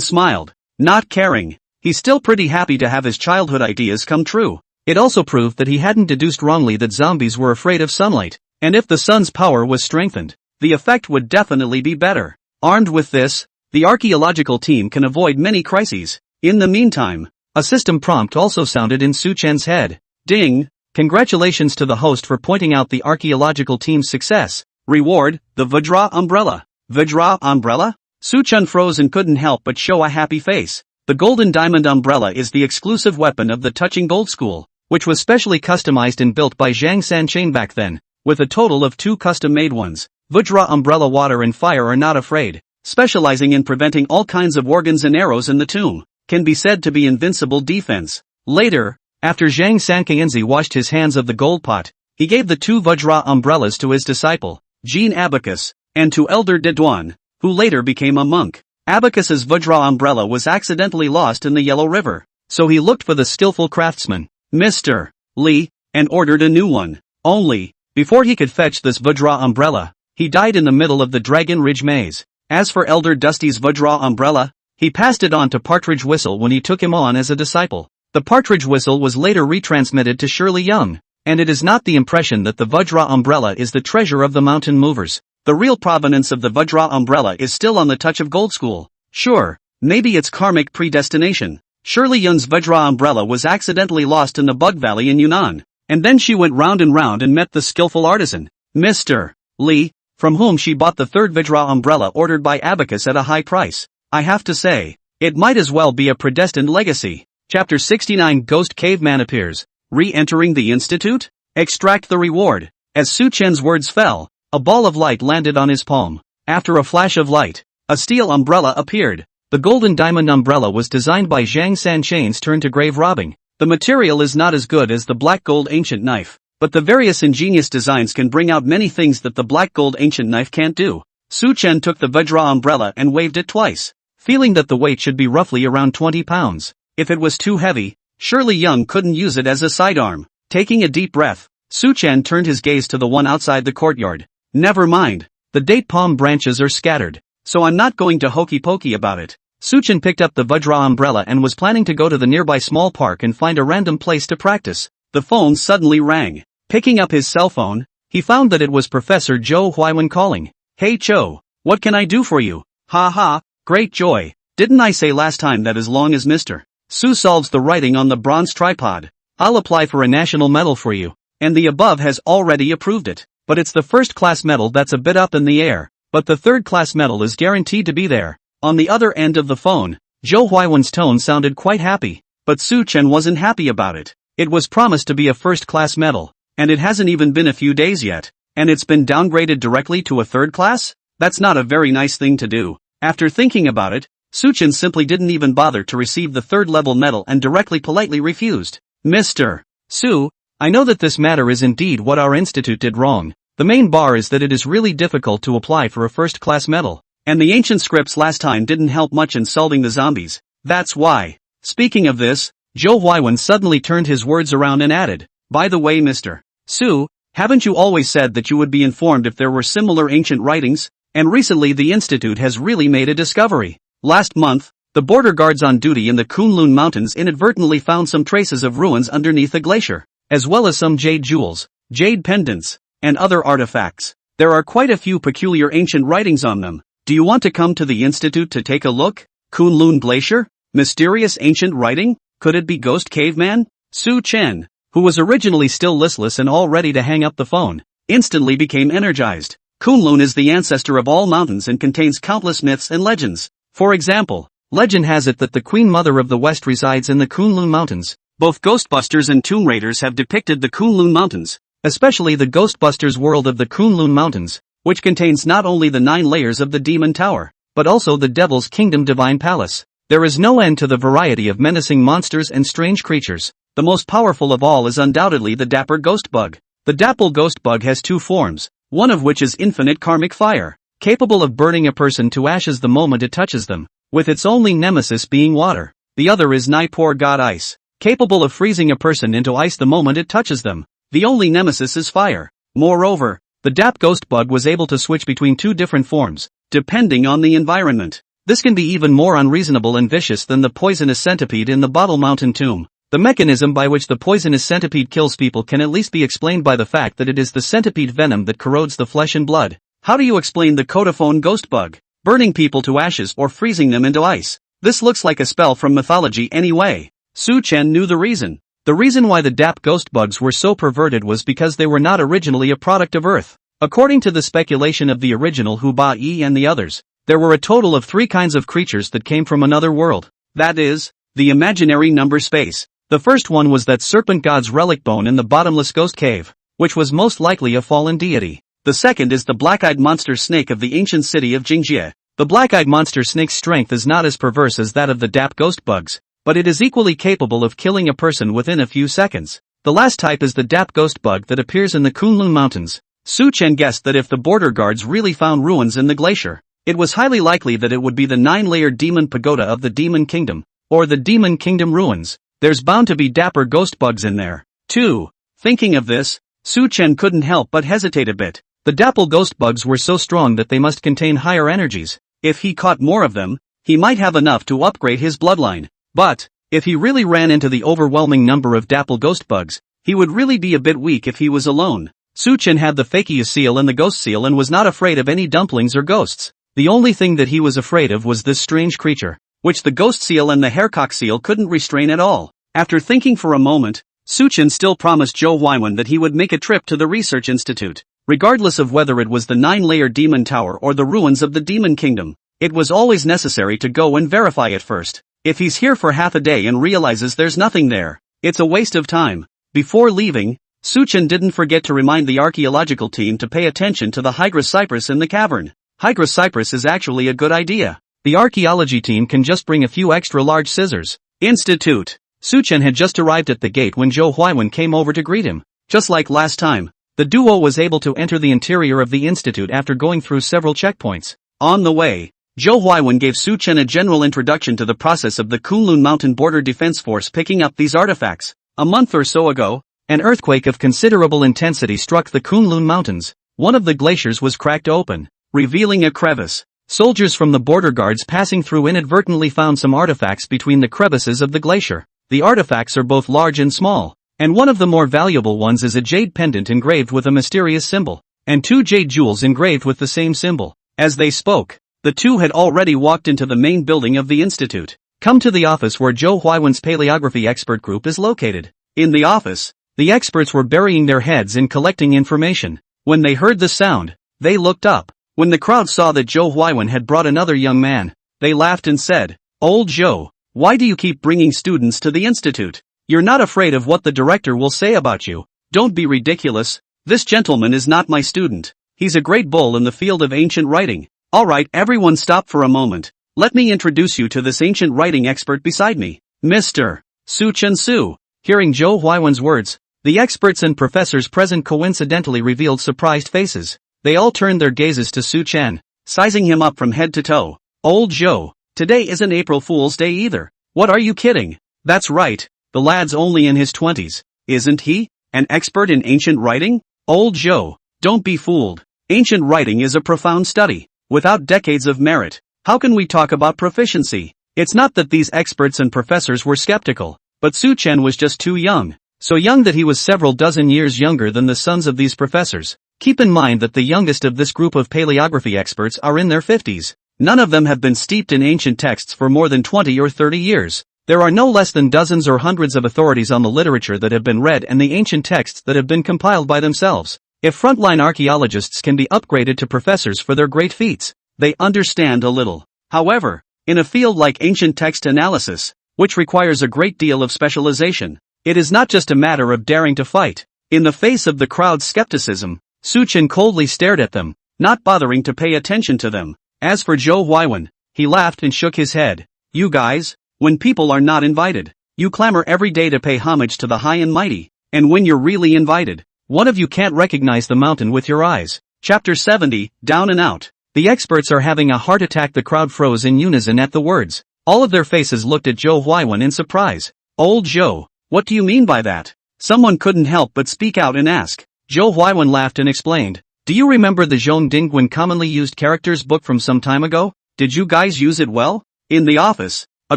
smiled, not caring. He's still pretty happy to have his childhood ideas come true. It also proved that he hadn't deduced wrongly that zombies were afraid of sunlight, and if the sun's power was strengthened, the effect would definitely be better. Armed with this, the archaeological team can avoid many crises. In the meantime, a system prompt also sounded in Su Chen's head. Ding! Congratulations to the host for pointing out the archaeological team's success. Reward, the Vajra umbrella. Vajra umbrella? Su Chen froze and couldn't help but show a happy face. The golden diamond umbrella is the exclusive weapon of the Touching Gold School, which was specially customized and built by Zhang Sanchain back then, with a total of 2 custom-made ones. Vajra umbrella, water and fire are not afraid, specializing in preventing all kinds of organs and arrows in the tomb, can be said to be invincible defense. Later, after Zhang Sanchainzi washed his hands of the gold pot, he gave the 2 Vajra umbrellas to his disciple, Jean Abacus, and to Elder Deduan, who later became a monk. Abacus's Vajra umbrella was accidentally lost in the Yellow River, so he looked for the skillful craftsman, Mr. Li, and ordered a new one. Only, before he could fetch this Vajra umbrella, he died in the middle of the Dragon Ridge maze. As for Elder Dusty's Vajra umbrella, he passed it on to Partridge Whistle when he took him on as a disciple. The Partridge Whistle was later retransmitted to Shirley Young, and it is not the impression that the Vajra umbrella is the treasure of the mountain movers. The real provenance of the Vajra umbrella is still on the Touch of Gold School. Sure, maybe it's karmic predestination. Shirley Young's Vajra umbrella was accidentally lost in the Bug Valley in Yunnan, and then she went round and round and met the skillful artisan, Mr. Li, from whom she bought the 3rd Vajra umbrella ordered by Abacus at a high price. I have to say, it might as well be a predestined legacy. Chapter 69 Ghost Caveman appears. Re-entering the institute? Extract the reward. As Su Chen's words fell, a ball of light landed on his palm. After a flash of light, a steel umbrella appeared. The golden diamond umbrella was designed by Zhang Sanchain's turn to grave robbing. The material is not as good as the black gold ancient knife, but the various ingenious designs can bring out many things that the black gold ancient knife can't do. Su Chen took the Vajra umbrella and waved it twice, feeling that the weight should be roughly around 20 pounds. If it was too heavy, Shirley Young couldn't use it as a sidearm. Taking a deep breath, Su Chen turned his gaze to the one outside the courtyard. Never mind, the date palm branches are scattered, so I'm not going to hokey pokey about it. Su Chen picked up the Vajra umbrella and was planning to go to the nearby small park and find a random place to practice. The phone suddenly rang. Picking up his cell phone, he found that it was Professor Zhou Huiwen calling. Hey Cho, what can I do for you? Ha ha, great joy. Didn't I say last time that as long as Mr. Su solves the writing on the bronze tripod, I'll apply for a national medal for you, and the above has already approved it. But it's the first class medal that's a bit up in the air, but the third class medal is guaranteed to be there. On the other end of the phone, Zhou Huaiwen's tone sounded quite happy, but Su Chen wasn't happy about it. It was promised to be a first-class medal, and it hasn't even been a few days yet, and it's been downgraded directly to a third class? That's not a very nice thing to do. After thinking about it, Su Chen simply didn't even bother to receive the third-level medal and directly politely refused. Mr. Su, I know that this matter is indeed what our institute did wrong. The main bar is that it is really difficult to apply for a first-class medal, and the ancient scripts last time didn't help much in solving the zombies. That's why. Speaking of this, Zhou Huaiwen suddenly turned his words around and added, by the way, Mr. Su, haven't you always said that you would be informed if there were similar ancient writings? And recently the institute has really made a discovery. Last month, the border guards on duty in the Qilin Mountains inadvertently found some traces of ruins underneath a glacier, as well as some jade jewels, jade pendants, and other artifacts. There are quite a few peculiar ancient writings on them. Do you want to come to the institute to take a look? Qilin Glacier? Mysterious ancient writing? Could it be Ghost Caveman? Su Chen, who was originally still listless and all ready to hang up the phone, instantly became energized. Qilin is the ancestor of all mountains and contains countless myths and legends. For example, legend has it that the Queen Mother of the West resides in the Qilin Mountains. Both Ghostbusters and Tomb Raiders have depicted the Qilin Mountains, especially the Ghostbusters world of the Qilin Mountains, which contains not only the 9 layers of the Demon Tower, but also the Devil's Kingdom Divine Palace. There is no end to the variety of menacing monsters and strange creatures. The most powerful of all is undoubtedly the Dapper Ghost Bug. The Dapple Ghost Bug has 2 forms, one of which is infinite karmic fire, capable of burning a person to ashes the moment it touches them, with its only nemesis being water. The other is Nipor God Ice, capable of freezing a person into ice the moment it touches them. The only nemesis is fire. Moreover, the Dap Ghost Bug was able to switch between 2 different forms, depending on the environment. This can be even more unreasonable and vicious than the poisonous centipede in the Bottle Mountain tomb. The mechanism by which the poisonous centipede kills people can at least be explained by the fact that it is the centipede venom that corrodes the flesh and blood. How do you explain the Codophone Ghost Bug? Burning people to ashes or freezing them into ice. This looks like a spell from mythology anyway. Su Chen knew the reason. The reason why the Dap Ghost Bugs were so perverted was because they were not originally a product of Earth. According to the speculation of the original Hu Ba Yi and the others, there were a total of 3 kinds of creatures that came from another world. That is, the imaginary number space. The first one was that serpent god's relic bone in the bottomless ghost cave, which was most likely a fallen deity. The second is the black-eyed monster snake of the ancient city of Jingjie. The black-eyed monster snake's strength is not as perverse as that of the Dap Ghost Bugs, but it is equally capable of killing a person within a few seconds. The last type is the Dap Ghost Bug that appears in the Qilin Mountains. Su Chen guessed that if the border guards really found ruins in the glacier, it was highly likely that it would be the 9-layered demon pagoda of the Demon Kingdom, or the Demon Kingdom ruins. There's bound to be dapper ghost bugs in there, too. Thinking of this, Su Chen couldn't help but hesitate a bit. The dapple ghost bugs were so strong that they must contain higher energies. If he caught more of them, he might have enough to upgrade his bloodline. But, if he really ran into the overwhelming number of dapple ghost bugs, he would really be a bit weak if he was alone. Su Chen had the Fakius seal and the ghost seal and was not afraid of any dumplings or ghosts. The only thing that he was afraid of was this strange creature, which the ghost seal and the haircock seal couldn't restrain at all. After thinking for a moment, Su Chen still promised Zhou Huaiwen that he would make a trip to the research institute. Regardless of whether it was the 9-layer demon tower or the ruins of the demon kingdom, it was always necessary to go and verify it first. If he's here for half a day and realizes there's nothing there, it's a waste of time. Before leaving, Su Chen didn't forget to remind the archaeological team to pay attention to the Hydra cypress in the cavern. Hydra cypress is actually a good idea. The archaeology team can just bring a few extra large scissors. Institute. Su Chen had just arrived at the gate when Zhou Huaiwen came over to greet him. Just like last time, the duo was able to enter the interior of the institute after going through several checkpoints. On the way, Zhou Huaiwen gave Su Chen a general introduction to the process of the Qilin Mountain Border Defense Force picking up these artifacts. A month or so ago, an earthquake of considerable intensity struck the Qilin Mountains. One of the glaciers was cracked open, revealing a crevice. Soldiers from the border guards passing through inadvertently found some artifacts between the crevices of the glacier. The artifacts are both large and small, and one of the more valuable ones is a jade pendant engraved with a mysterious symbol, and 2 jade jewels engraved with the same symbol. As they spoke, the two had already walked into the main building of the institute. Come to the office where Zhou Huaiwen's paleography expert group is located. In the office, the experts were burying their heads in collecting information. When they heard the sound, they looked up. When the crowd saw that Zhou Huaiwen had brought another young man, They laughed and said, "Old Joe, why do you keep bringing students to the institute? You're not afraid of what the director will say about you." "Don't be ridiculous. This gentleman is not my student. He's a great bull in the field of ancient writing." "Alright, everyone stop for a moment. Let me introduce you to this ancient writing expert beside me, Mr. Su Chen Su." Hearing Zhou Huaiwen's words, the experts and professors present coincidentally revealed surprised faces. They all turned their gazes to Su Chen, sizing him up from head to toe. "Old Joe, today isn't April Fool's Day either. What are you kidding?" "That's right, the lad's only in his 20s, isn't he? An expert in ancient writing? Old Joe, don't be fooled. Ancient writing is a profound study. Without decades of merit, how can we talk about proficiency?" It's not that these experts and professors were skeptical, but Su Chen was just too young. So young that he was several dozen years younger than the sons of these professors. Keep in mind that the youngest of this group of paleography experts are in their 50s. None of them have been steeped in ancient texts for more than 20 or 30 years. There are no less than dozens or hundreds of authorities on the literature that have been read and the ancient texts that have been compiled by themselves. If frontline archaeologists can be upgraded to professors for their great feats, they understand a little. However, in a field like ancient text analysis, which requires a great deal of specialization, it is not just a matter of daring to fight. In the face of the crowd's skepticism, Su Chen coldly stared at them, not bothering to pay attention to them. As for Zhou Huaiwen, he laughed and shook his head. "You guys, when people are not invited, you clamor every day to pay homage to the high and mighty, and when you're really invited, one of you can't recognize the mountain with your eyes." Chapter 70, Down and Out. The experts are having a heart attack. The crowd froze in unison at the words. All of their faces looked at Zhou Huaiwen in surprise. "Old Joe, what do you mean by that?" Someone couldn't help but speak out and ask. Zhou Huaiwen laughed and explained. "Do you remember the Zhongdingguan commonly used characters book from some time ago? Did you guys use it well?" In the office, a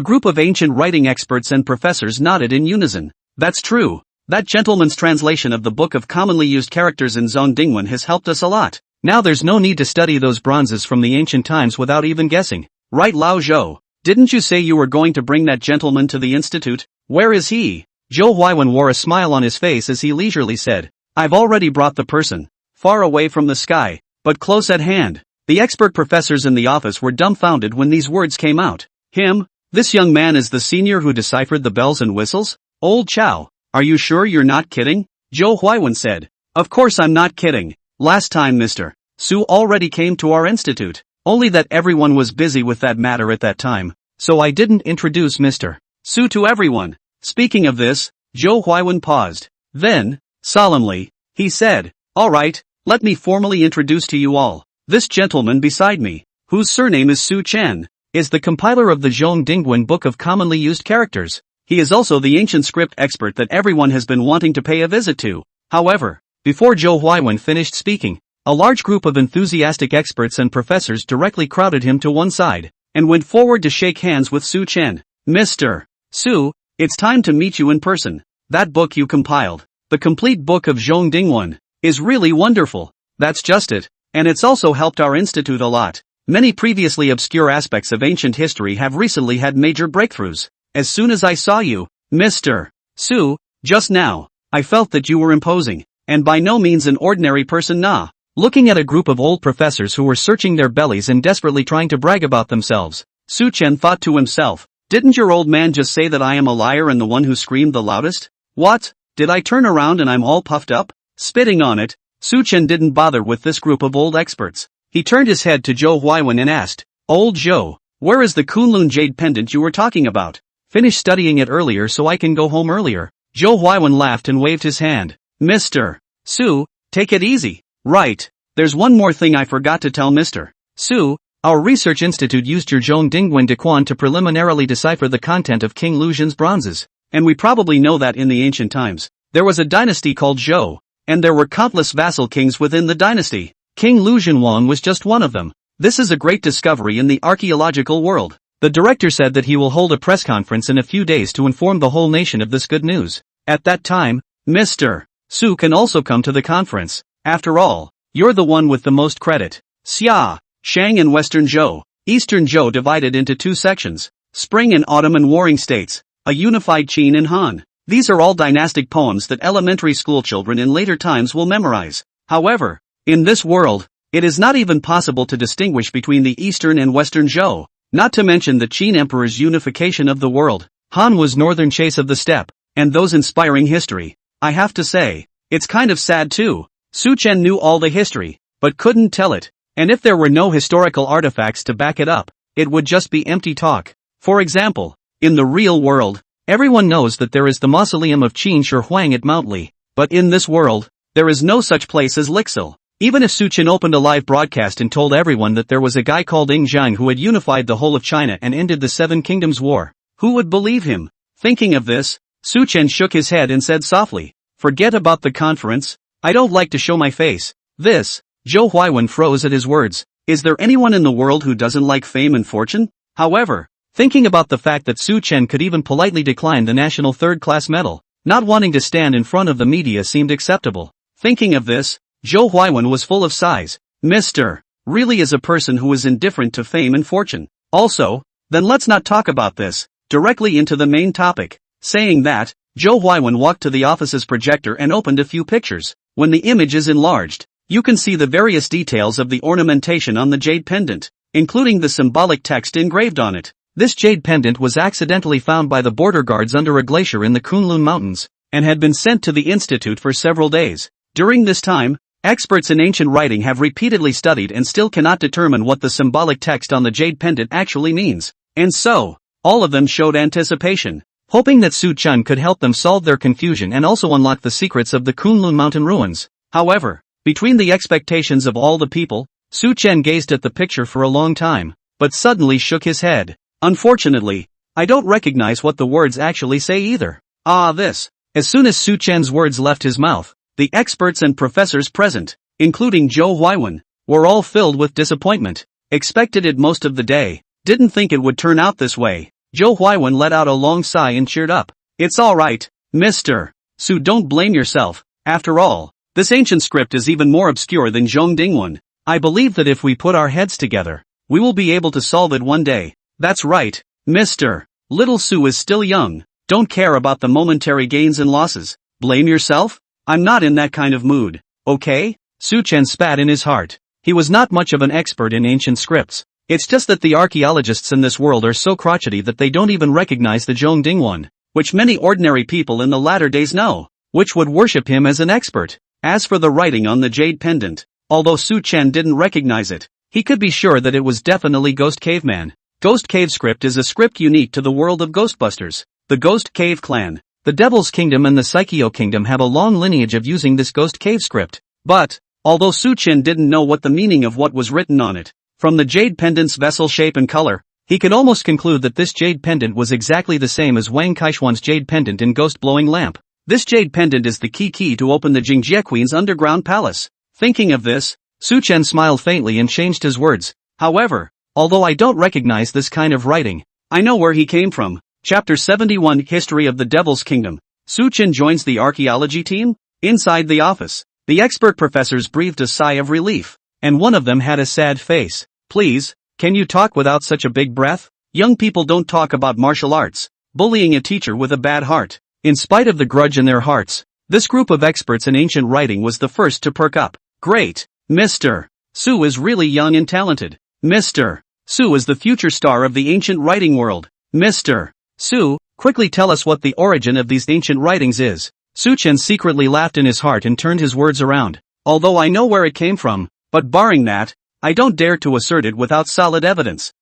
group of ancient writing experts and professors nodded in unison. "That's true. That gentleman's translation of the book of commonly used characters in Zhongdingguan has helped us a lot. Now there's no need to study those bronzes from the ancient times without even guessing. Right, Lao Zhou? Didn't you say you were going to bring that gentleman to the institute? Where is he?" Zhou Huaiwen wore a smile on his face as he leisurely said, "I've already brought the person. Far away from the sky, but close at hand." The expert professors in the office were dumbfounded when these words came out. "Him? This young man is the senior who deciphered the bells and whistles? Old Chow, are you sure you're not kidding?" Zhou Huaiwen said. "Of course I'm not kidding. Last time Mr. Su already came to our institute, only that everyone was busy with that matter at that time, so I didn't introduce Mr. Su to everyone." Speaking of this, Zhou Huaiwen paused. Then, solemnly, he said, "Alright, let me formally introduce to you all, this gentleman beside me, whose surname is Su Chen, is the compiler of the Zhongdingguan Book of Commonly Used Characters. He is also the ancient script expert that everyone has been wanting to pay a visit to." However, before Zhou Huaiwen finished speaking, a large group of enthusiastic experts and professors directly crowded him to one side, and went forward to shake hands with Su Chen. "Mr. Su, it's time to meet you in person. That book you compiled, the complete book of Zhongdingguan, is really wonderful." "That's just it, and it's also helped our institute a lot. Many previously obscure aspects of ancient history have recently had major breakthroughs. As soon as I saw you, Mr. Su, just now, I felt that you were imposing, and by no means an ordinary person, nah." Looking at a group of old professors who were searching their bellies and desperately trying to brag about themselves, Su Chen thought to himself, "Didn't your old man just say that I am a liar and the one who screamed the loudest? What? Did I turn around and I'm all puffed up?" Spitting on it, Su Chen didn't bother with this group of old experts. He turned his head to Zhou Huaiwen and asked, "Old Zhou, where is the Qilin jade pendant you were talking about? Finish studying it earlier so I can go home earlier." Zhou Huaiwen laughed and waved his hand. "Mr. Su, take it easy. Right, there's one more thing I forgot to tell Mr. Su. Our research institute used your Zhongdingguan Daquan to preliminarily decipher the content of King Luzhen's bronzes, and we probably know that in the ancient times, there was a dynasty called Zhou, and there were countless vassal kings within the dynasty. King Luzhenwang was just one of them. This is a great discovery in the archaeological world. The director said that he will hold a press conference in a few days to inform the whole nation of this good news. At that time, Mr. Su can also come to the conference. After all, you're the one with the most credit." Xia, Shang and Western Zhou. Eastern Zhou divided into two sections, Spring and Autumn and Warring States, a unified Qin and Han. These are all dynastic poems that elementary school children in later times will memorize. However, in this world, it is not even possible to distinguish between the Eastern and Western Zhou. Not to mention the Qin Emperor's unification of the world, Han was northern chase of the steppe, and those inspiring history. I have to say, it's kind of sad too. Su Chen knew all the history, but couldn't tell it, and if there were no historical artifacts to back it up, it would just be empty talk. For example, in the real world, everyone knows that there is the mausoleum of Qin Shi Huang at Mount Li, but in this world, there is no such place as Lixil. Even if Su Chen opened a live broadcast and told everyone that there was a guy called Ing Zhang who had unified the whole of China and ended the Seven Kingdoms War, who would believe him? Thinking of this, Su Chen shook his head and said softly, "Forget about the conference, I don't like to show my face." This, Zhou Huaiwen froze at his words. Is there anyone in the world who doesn't like fame and fortune? However, thinking about the fact that Su Chen could even politely decline the national third-class medal, not wanting to stand in front of the media seemed acceptable. Thinking of this, Zhou Huaiwen was full of sighs. Mr. really is a person who is indifferent to fame and fortune. Also, then let's not talk about this, directly into the main topic. Saying that, Zhou Huaiwen walked to the office's projector and opened a few pictures. When the image is enlarged, you can see the various details of the ornamentation on the jade pendant, including the symbolic text engraved on it. This jade pendant was accidentally found by the border guards under a glacier in the Qilin Mountains, and had been sent to the institute for several days. During this time, experts in ancient writing have repeatedly studied and still cannot determine what the symbolic text on the jade pendant actually means. And so, all of them showed anticipation, hoping that Su Chen could help them solve their confusion and also unlock the secrets of the Qilin mountain ruins. However, between the expectations of all the people, Su Chen gazed at the picture for a long time, but suddenly shook his head. Unfortunately, I don't recognize what the words actually say either. This. As soon as Su Chen's words left his mouth, the experts and professors present, including Zhou Huaiwen, were all filled with disappointment. Expected it most of the day, didn't think it would turn out this way. Zhou Huaiwen let out a long sigh and cheered up. It's alright, Mr. Su, don't blame yourself. After all, this ancient script is even more obscure than Zhongding. I believe that if we put our heads together, we will be able to solve it one day. That's right, Mr. Little Su is still young, don't care about the momentary gains and losses. Blame yourself? I'm not in that kind of mood, okay? Su Chen spat in his heart. He was not much of an expert in ancient scripts. It's just that the archaeologists in this world are so crotchety that they don't even recognize the Zhongding, which many ordinary people in the latter days know, which would worship him as an expert. As for the writing on the jade pendant, although Su Chen didn't recognize it, he could be sure that it was definitely Ghost Caveman. Ghost Cave script is a script unique to the world of Ghostbusters. The Ghost Cave clan, the Devil's Kingdom and the Psycheo Kingdom have a long lineage of using this Ghost Cave script. But, although Su Chen didn't know what the meaning of what was written on it, from the jade pendant's vessel shape and color, he could almost conclude that this jade pendant was exactly the same as Wang Kaishuan's jade pendant in Ghost Blowing Lamp. This jade pendant is the key to open the Jingjie Queen's underground palace. Thinking of this, Su Chen smiled faintly and changed his words. However, although I don't recognize this kind of writing, I know where he came from. Chapter 71 History of the Devil's Kingdom. Su Chen joins the archaeology team? Inside the office, the expert professors breathed a sigh of relief, and one of them had a sad face. Please, can you talk without such a big breath? Young people don't talk about martial arts, bullying a teacher with a bad heart. In spite of the grudge in their hearts, this group of experts in ancient writing was the first to perk up. Great, Mr. Su is really young and talented. Mr. Su is the future star of the ancient writing world. Mr. Su, quickly tell us what the origin of these ancient writings is. Su Chen secretly laughed in his heart and turned his words around. Although I know where it came from, but barring that, I don't dare to assert it without solid evidence.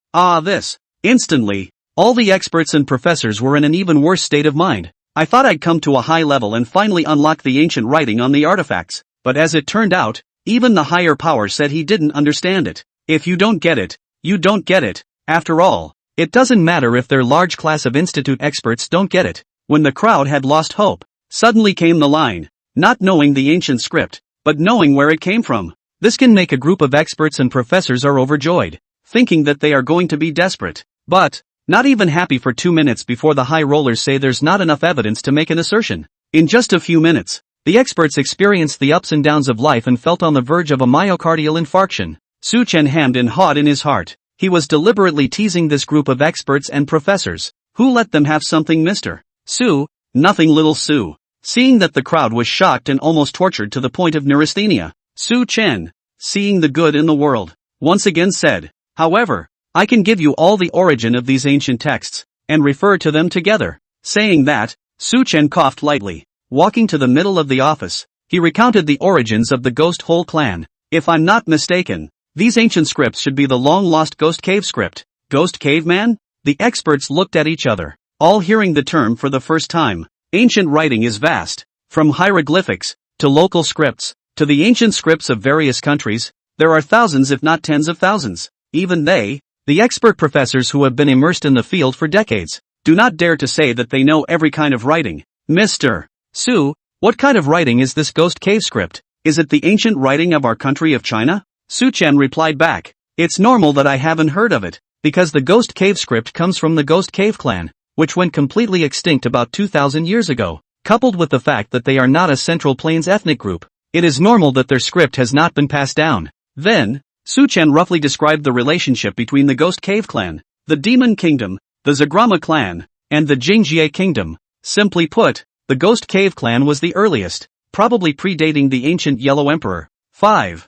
This. Instantly, all the experts and professors were in an even worse state of mind. I thought I'd come to a high level and finally unlock the ancient writing on the artifacts, but as it turned out, even the higher power said he didn't understand it. If you don't get it, you don't get it. After all, it doesn't matter if their large class of institute experts don't get it. When the crowd had lost hope, suddenly came the line, not knowing the ancient script, but knowing where it came from. This can make a group of experts and professors are overjoyed, thinking that they are going to be desperate, but not even happy for 2 minutes before the high rollers say there's not enough evidence to make an assertion. In just a few minutes, the experts experienced the ups and downs of life and felt on the verge of a myocardial infarction. Su Chen hemmed and hawed in his heart. He was deliberately teasing this group of experts and professors. Who let them have something, Mr. Su? Nothing, little Su. Seeing that the crowd was shocked and almost tortured to the point of neurasthenia, Su Chen, seeing the good in the world, once again said, however, I can give you all the origin of these ancient texts, and refer to them together. Saying that, Su Chen coughed lightly. Walking to the middle of the office, he recounted the origins of the Ghost Hole clan. If I'm not mistaken, these ancient scripts should be the long-lost Ghost Cave script. Ghost Caveman? The experts looked at each other, all hearing the term for the first time. Ancient writing is vast. From hieroglyphics, to local scripts, to the ancient scripts of various countries, there are thousands if not tens of thousands. Even they, the expert professors who have been immersed in the field for decades, do not dare to say that they know every kind of writing. Mr. Su, what kind of writing is this Ghost Cave script? Is it the ancient writing of our country of China? Su Chen replied back. It's normal that I haven't heard of it, because the Ghost Cave script comes from the Ghost Cave clan, which went completely extinct about 2,000 years ago. Coupled with the fact that they are not a Central Plains ethnic group, it is normal that their script has not been passed down. Then, Su Chen roughly described the relationship between the Ghost Cave clan, the Demon Kingdom, the Zagrama clan, and the Jingjie Kingdom. Simply put, the Ghost Cave clan was the earliest, probably predating the ancient Yellow Emperor, 5,000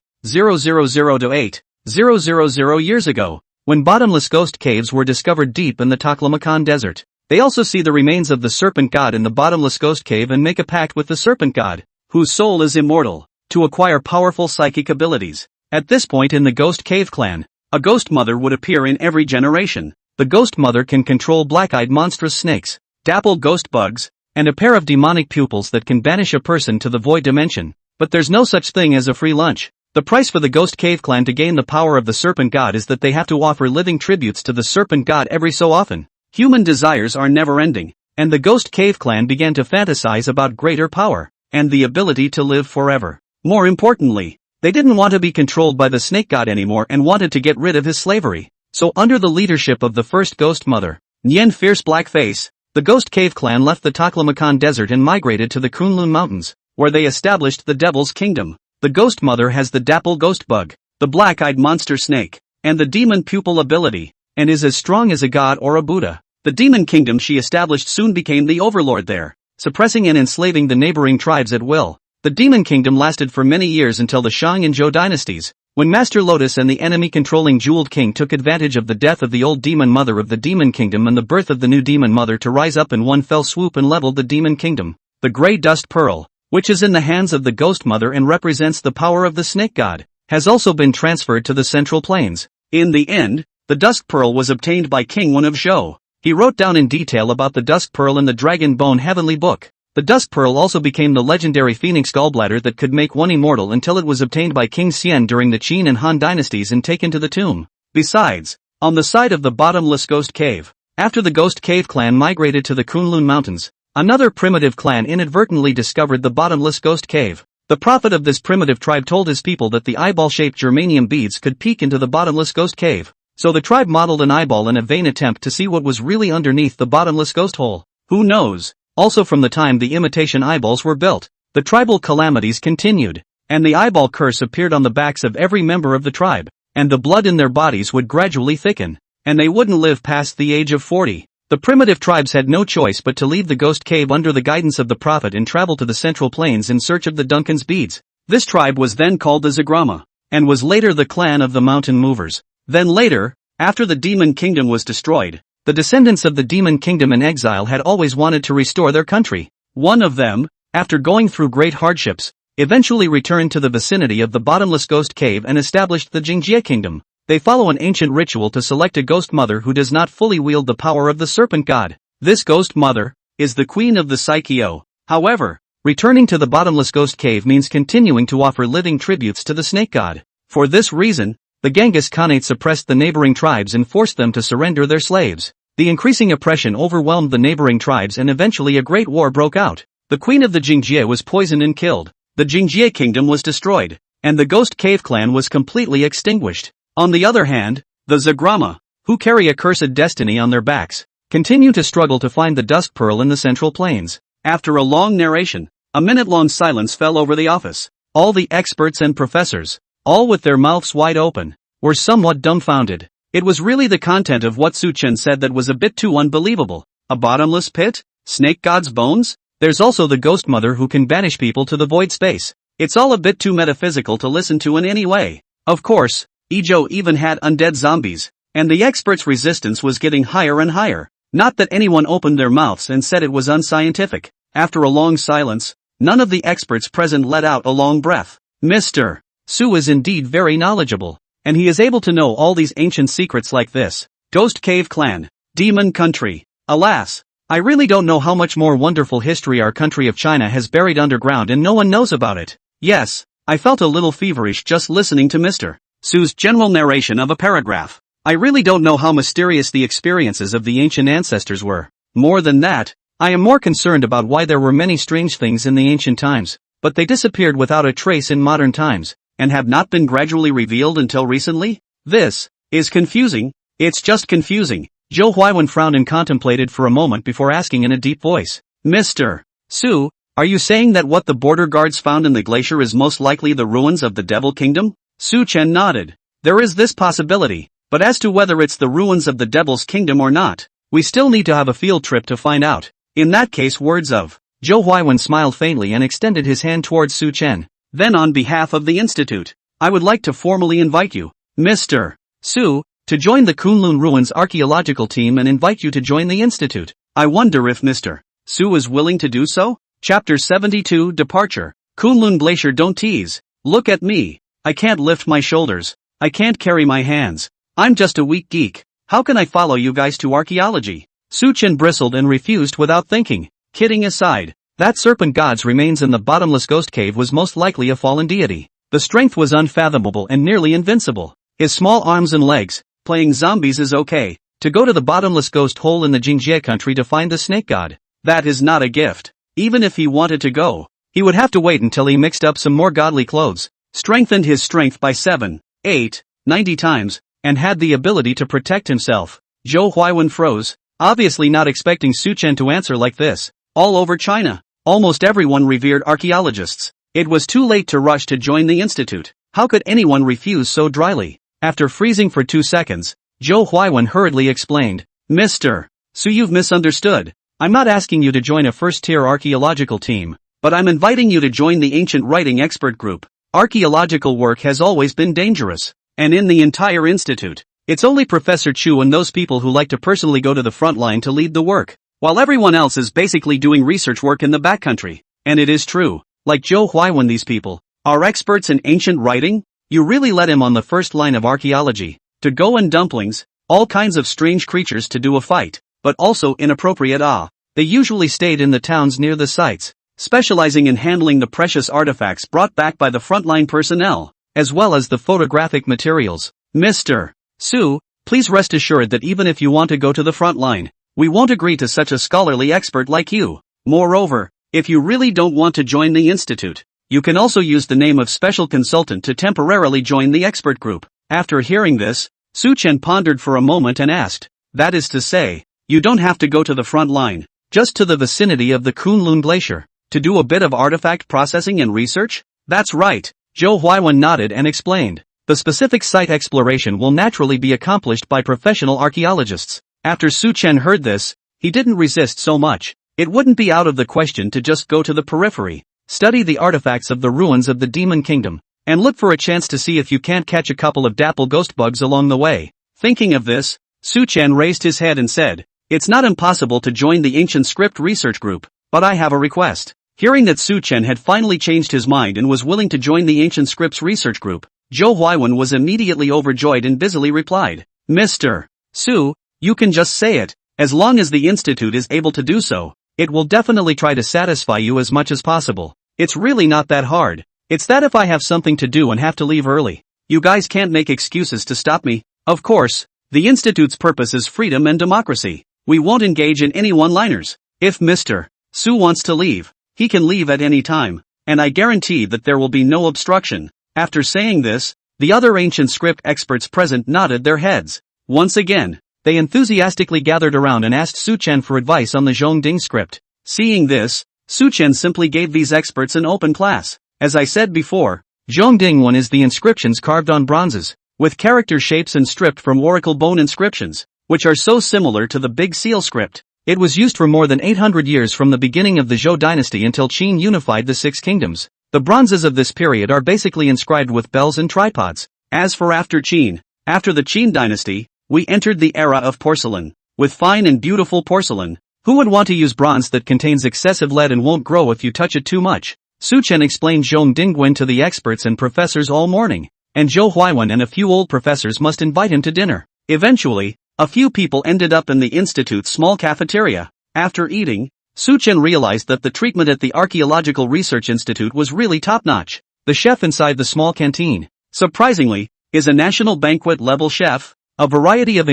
to 8,000 years ago, when bottomless ghost caves were discovered deep in the Taklamakan Desert. They also see the remains of the Serpent God in the bottomless ghost cave and make a pact with the Serpent God, whose soul is immortal, to acquire powerful psychic abilities. At this point in the Ghost Cave clan, a Ghost Mother would appear in every generation. The Ghost Mother can control black-eyed monstrous snakes, dappled ghost bugs, and a pair of demonic pupils that can banish a person to the void dimension. But there's no such thing as a free lunch. The price for the Ghost Cave clan to gain the power of the Serpent God is that they have to offer living tributes to the Serpent God every so often. Human desires are never-ending, and the Ghost Cave clan began to fantasize about greater power, and the ability to live forever. More importantly, they didn't want to be controlled by the Snake God anymore and wanted to get rid of his slavery. So under the leadership of the first Ghost Mother, Nian Fierce Blackface, the Ghost Cave clan left the Taklamakan Desert and migrated to the Kunlun Mountains, where they established the Devil's Kingdom. The Ghost Mother has the Dapple Ghost Bug, the Black-Eyed Monster Snake, and the Demon Pupil ability, and is as strong as a god or a Buddha. The Demon Kingdom she established soon became the overlord there, suppressing and enslaving the neighboring tribes at will. The Demon Kingdom lasted for many years until the Shang and Zhou dynasties, when Master Lotus and the enemy-controlling Jeweled King took advantage of the death of the old Demon Mother of the Demon Kingdom and the birth of the new Demon Mother to rise up in one fell swoop and level the Demon Kingdom. The Grey Dust Pearl, which is in the hands of the Ghost Mother and represents the power of the Snake God, has also been transferred to the Central Plains. In the end, the Dusk Pearl was obtained by King Wen of Zhou. He wrote down in detail about the Dusk Pearl in the Dragon Bone Heavenly Book. The Dusk Pearl also became the legendary Phoenix Gallbladder that could make one immortal until it was obtained by King Xian during the Qin and Han dynasties and taken to the tomb. Besides, on the side of the bottomless Ghost Cave, after the Ghost Cave clan migrated to the Kunlun Mountains, another primitive clan inadvertently discovered the bottomless Ghost Cave. The prophet of this primitive tribe told his people that the eyeball-shaped germanium beads could peek into the bottomless Ghost Cave. So the tribe modeled an eyeball in a vain attempt to see what was really underneath the bottomless ghost hole. Who knows? Also from the time the imitation eyeballs were built, the tribal calamities continued, and the eyeball curse appeared on the backs of every member of the tribe, and the blood in their bodies would gradually thicken, and they wouldn't live past the age of 40. The primitive tribes had no choice but to leave the ghost cave under the guidance of the prophet and travel to the Central Plains in search of the Duncan's beads. This tribe was then called the Zagrama, and was later the clan of the Mountain Movers. Then later, after the Demon Kingdom was destroyed, the descendants of the Demon Kingdom in exile had always wanted to restore their country. One of them, after going through great hardships, eventually returned to the vicinity of the bottomless ghost cave and established the Jingjie Kingdom. They follow an ancient ritual to select a ghost mother who does not fully wield the power of the Serpent God. This ghost mother is the queen of the Psycheo. However, returning to the bottomless ghost cave means continuing to offer living tributes to the Snake God. For this reason, the Genghis Khanate suppressed the neighboring tribes and forced them to surrender their slaves. The increasing oppression overwhelmed the neighboring tribes and eventually a great war broke out. The queen of the Jingjie was poisoned and killed. The Jingjie Kingdom was destroyed, and the Ghost Cave clan was completely extinguished. On the other hand, the Zagrama, who carry a cursed destiny on their backs, continue to struggle to find the Dusk Pearl in the Central Plains. After a long narration, a minute-long silence fell over the office. All the experts and professors, all with their mouths wide open, were somewhat dumbfounded. It was really the content of what Su Chen said that was a bit too unbelievable. A bottomless pit? Snake God's bones? There's also the Ghost Mother who can banish people to the void space. It's all a bit too metaphysical to listen to in any way. Of course, Ijo even had undead zombies. and the experts' resistance was getting higher and higher. Not that anyone opened their mouths and said it was unscientific. After a long silence, none of the experts present let out a long breath. Mr. Su is indeed very knowledgeable, and he is able to know all these ancient secrets like this. Ghost Cave Clan, Demon Country. Alas, I really don't know how much more wonderful history our country of China has buried underground and no one knows about it. Yes, I felt a little feverish just listening to Mr. Su's general narration of a paragraph. I really don't know how mysterious the experiences of the ancient ancestors were. More than that, I am more concerned about why there were many strange things in the ancient times, but they disappeared without a trace in modern times, and have not been gradually revealed until recently? This is confusing. It's just confusing. Zhou Huaiwen frowned and contemplated for a moment before asking in a deep voice. Mr. Su, are you saying that what the border guards found in the glacier is most likely the ruins of the Devil Kingdom? Su Chen nodded. There is this possibility, but as to whether it's the ruins of the Devil's Kingdom or not, we still need to have a field trip to find out. In that case, words of. Zhou Huaiwen smiled faintly and extended his hand towards Su Chen. Then on behalf of the Institute, I would like to formally invite you, Mr. Su, to join the Qilin Ruins archaeological team and invite you to join the Institute. I wonder if Mr. Su is willing to do so? Chapter 72 Departure. Qilin Glacier. Don't tease. Look at me. I can't lift my shoulders. I can't carry my hands. I'm just a weak geek. How can I follow you guys to archaeology? Su Chen bristled and refused without thinking. Kidding aside, that serpent god's remains in the bottomless ghost cave was most likely a fallen deity. The strength was unfathomable and nearly invincible. His small arms and legs, playing zombies is okay. To go to the bottomless ghost hole in the Jingjie country to find the snake god, that is not a gift. Even if he wanted to go, he would have to wait until he mixed up some more godly clothes, strengthened his strength by 7, 8, 90 times, and had the ability to protect himself. Zhou Huaiwen froze, obviously not expecting Su Chen to answer like this. All over China, almost everyone revered archaeologists. It was too late to rush to join the institute. How could anyone refuse so dryly? After freezing for 2 seconds, Zhou Huaiwen hurriedly explained. Mr. Su, you've misunderstood. I'm not asking you to join a first-tier archaeological team, but I'm inviting you to join the ancient writing expert group. Archaeological work has always been dangerous, and in the entire institute, it's only Professor Chu and those people who like to personally go to the front line to lead the work, while everyone else is basically doing research work in the backcountry. And it is true, like Zhou Huaiwen, these people are experts in ancient writing. You really let him on the first line of archaeology, to go and dumplings, all kinds of strange creatures to do a fight, but also inappropriate. They usually stayed in the towns near the sites, specializing in handling the precious artifacts brought back by the frontline personnel, as well as the photographic materials. Mr. Su, please rest assured that even if you want to go to the front line, we won't agree to such a scholarly expert like you. Moreover, if you really don't want to join the institute, you can also use the name of special consultant to temporarily join the expert group. After hearing this, Su Chen pondered for a moment and asked, that is to say, you don't have to go to the front line, just to the vicinity of the Qilin Glacier, to do a bit of artifact processing and research? That's right. Zhou Huaiwen nodded and explained. The specific site exploration will naturally be accomplished by professional archaeologists. After Su Chen heard this, he didn't resist so much. It wouldn't be out of the question to just go to the periphery, study the artifacts of the ruins of the Demon Kingdom, and look for a chance to see if you can't catch a couple of dapple ghost bugs along the way. Thinking of this, Su Chen raised his head and said, it's not impossible to join the ancient script research group, but I have a request. Hearing that Su Chen had finally changed his mind and was willing to join the ancient scripts research group, Zhou Huaiwen was immediately overjoyed and busily replied, Mr. Su, you can just say it. As long as the institute is able to do so, it will definitely try to satisfy you as much as possible. It's really not that hard. It's that if I have something to do and have to leave early, you guys can't make excuses to stop me. Of course, the institute's purpose is freedom and democracy. We won't engage in any one-liners. If Mr. Su wants to leave, he can leave at any time, and I guarantee that there will be no obstruction. After saying this, the other ancient script experts present nodded their heads. Once again, they enthusiastically gathered around and asked Su Chen for advice on the Zhongding script. Seeing this, Su Chen simply gave these experts an open class. As I said before, Zhongding 1 is the inscriptions carved on bronzes, with character shapes and stripped from oracle bone inscriptions, which are so similar to the Big Seal script. It was used for more than 800 years from the beginning of the Zhou dynasty until Qin unified the 6 kingdoms. The bronzes of this period are basically inscribed with bells and tripods. As for after Qin, after the Qin dynasty, we entered the era of porcelain. With fine and beautiful porcelain, who would want to use bronze that contains excessive lead and won't grow if you touch it too much? Su Chen explained Zhong Dingguan to the experts and professors all morning, and Zhou Huaiwen and a few old professors must invite him to dinner. Eventually, a few people ended up in the institute's small cafeteria. After eating, Su Chen realized that the treatment at the Archaeological Research Institute was really top-notch. The chef inside the small canteen, surprisingly, is a national banquet-level chef. A variety of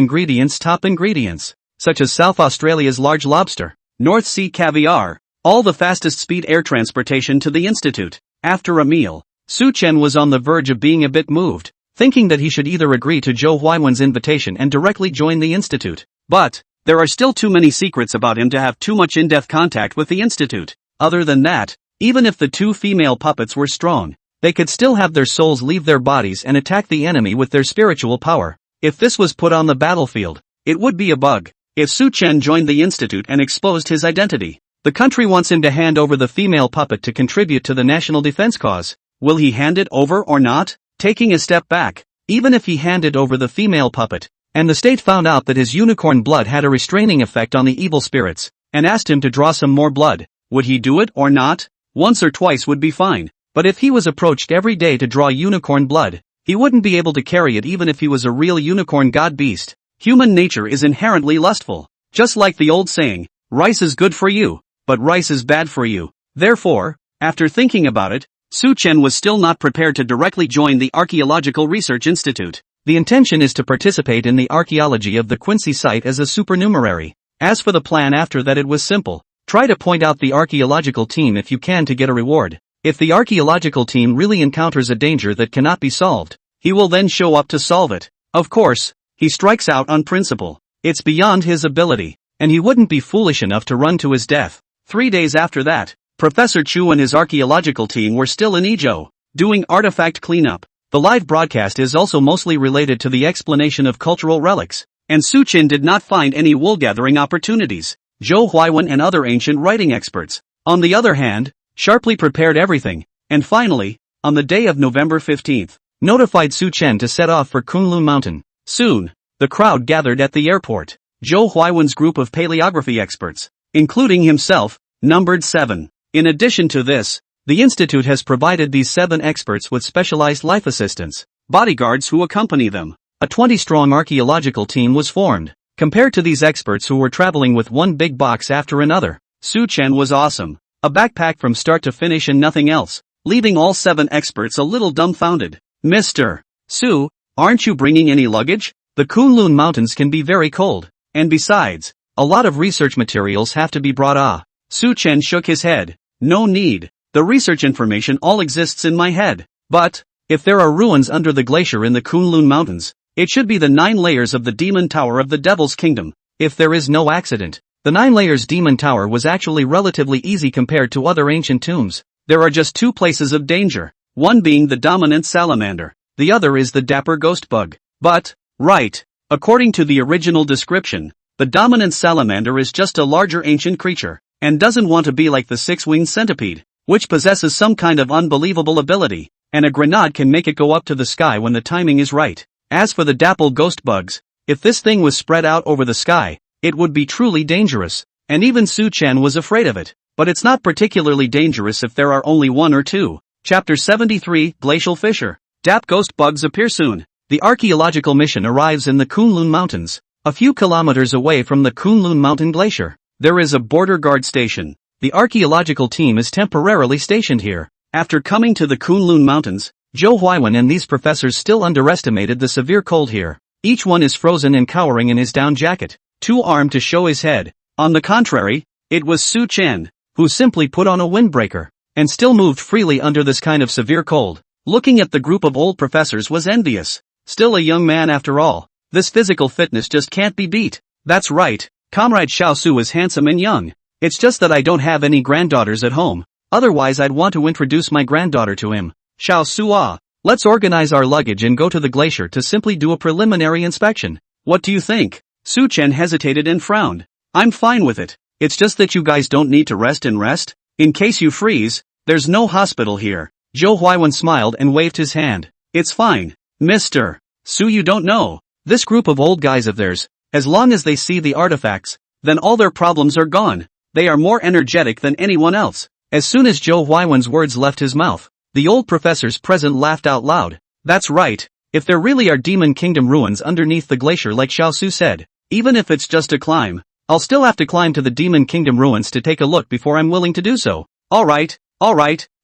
top ingredients, such as South Australia's large lobster, North Sea caviar, all the fastest speed air transportation to the institute. After a meal, Su Chen was on the verge of being a bit moved, thinking that he should either agree to Zhou Huaiwen's invitation and directly join the institute. But there are still too many secrets about him to have too much in-depth contact with the institute. Other than that, even if the two female puppets were strong, they could still have their souls leave their bodies and attack the enemy with their spiritual power. If this was put on the battlefield, it would be a bug. If Su Chen joined the institute and exposed his identity, the country wants him to hand over the female puppet to contribute to the national defense cause. Will he hand it over or not? Taking a step back, even if he handed over the female puppet, and the state found out that his unicorn blood had a restraining effect on the evil spirits, and asked him to draw some more blood, would he do it or not? Once or twice would be fine, but if he was approached every day to draw unicorn blood, he wouldn't be able to carry it even if he was a real unicorn god beast. Human nature is inherently lustful. Just like the old saying, rice is good for you, but rice is bad for you. Therefore, after thinking about it, Su Chen was still not prepared to directly join the Archaeological Research Institute. The intention is to participate in the archaeology of the Quincy site as a supernumerary. As for the plan after that, it was simple. Try to point out the archaeological team if you can to get a reward. If the archaeological team really encounters a danger that cannot be solved, he will then show up to solve it. Of course, he strikes out on principle. It's beyond his ability, and he wouldn't be foolish enough to run to his death. 3 days after that, Professor Chu and his archaeological team were still in Ezhou, doing artifact cleanup. The live broadcast is also mostly related to the explanation of cultural relics, and Su Chen did not find any wool-gathering opportunities. Zhou Huaiwen and other ancient writing experts, on the other hand, sharply prepared everything, and finally, on the day of November 15th, notified Su Chen to set off for Qilin Mountain. Soon, the crowd gathered at the airport. Zhou Huaiwen's group of paleography experts, including himself, numbered 7. In addition to this, the institute has provided these 7 experts with specialized life assistants, bodyguards who accompany them. A 20-strong archaeological team was formed. Compared to these experts who were traveling with one big box after another, Su Chen was awesome. A backpack from start to finish and nothing else, leaving all 7 experts a little dumbfounded. Mr. Su, aren't you bringing any luggage? The Qilin Mountains can be very cold, and besides, a lot of research materials have to be brought. Su Chen shook his head. No need, the research information all exists in my head. But, if there are ruins under the glacier in the Qilin Mountains, it should be the 9 layers of the Demon Tower of the Devil's Kingdom. If there is no accident, the 9 layers Demon Tower was actually relatively easy compared to other ancient tombs. There are just 2 places of danger, one being the dominant salamander, the other is the dapper ghost bug. But, right, according to the original description, the dominant salamander is just a larger ancient creature, and doesn't want to be like the 6-winged centipede, which possesses some kind of unbelievable ability, and a grenade can make it go up to the sky when the timing is right. As for the dapple ghost bugs, if this thing was spread out over the sky, it would be truly dangerous, and even Su Chen was afraid of it, but it's not particularly dangerous if there are only 1 or 2. Chapter 73, Glacial Fissure. Dap ghost bugs appear soon. The archaeological mission arrives in the Qilin Mountains, a few kilometers away from the Qilin Mountain Glacier. There is a border guard station. The archaeological team is temporarily stationed here. After coming to the Qilin Mountains, Zhou Huaiwen and these professors still underestimated the severe cold here. Each one is frozen and cowering in his down jacket, too armed to show his head. On the contrary, it was Su Chen, who simply put on a windbreaker, and still moved freely under this kind of severe cold. Looking at the group of old professors was envious. Still a young man after all. This physical fitness just can't be beat. That's right, Comrade Xiao Su is handsome and young. It's just that I don't have any granddaughters at home, otherwise I'd want to introduce my granddaughter to him. Xiao Su, let's organize our luggage and go to the glacier to simply do a preliminary inspection. What do you think? Su Chen hesitated and frowned. I'm fine with it. It's just that you guys don't need to rest. In case you freeze, there's no hospital here. Zhou Huaiwen smiled and waved his hand. It's fine, Mr. Su, you don't know. This group of old guys of theirs, as long as they see the artifacts, then all their problems are gone. They are more energetic than anyone else. As soon as Zhou Huaiwen's words left his mouth, the old professors present laughed out loud. That's right. If there really are Demon Kingdom ruins underneath the glacier like Xiao Su said, even if it's just a climb, I'll still have to climb to the Demon Kingdom ruins to take a look before I'm willing to do so. Alright,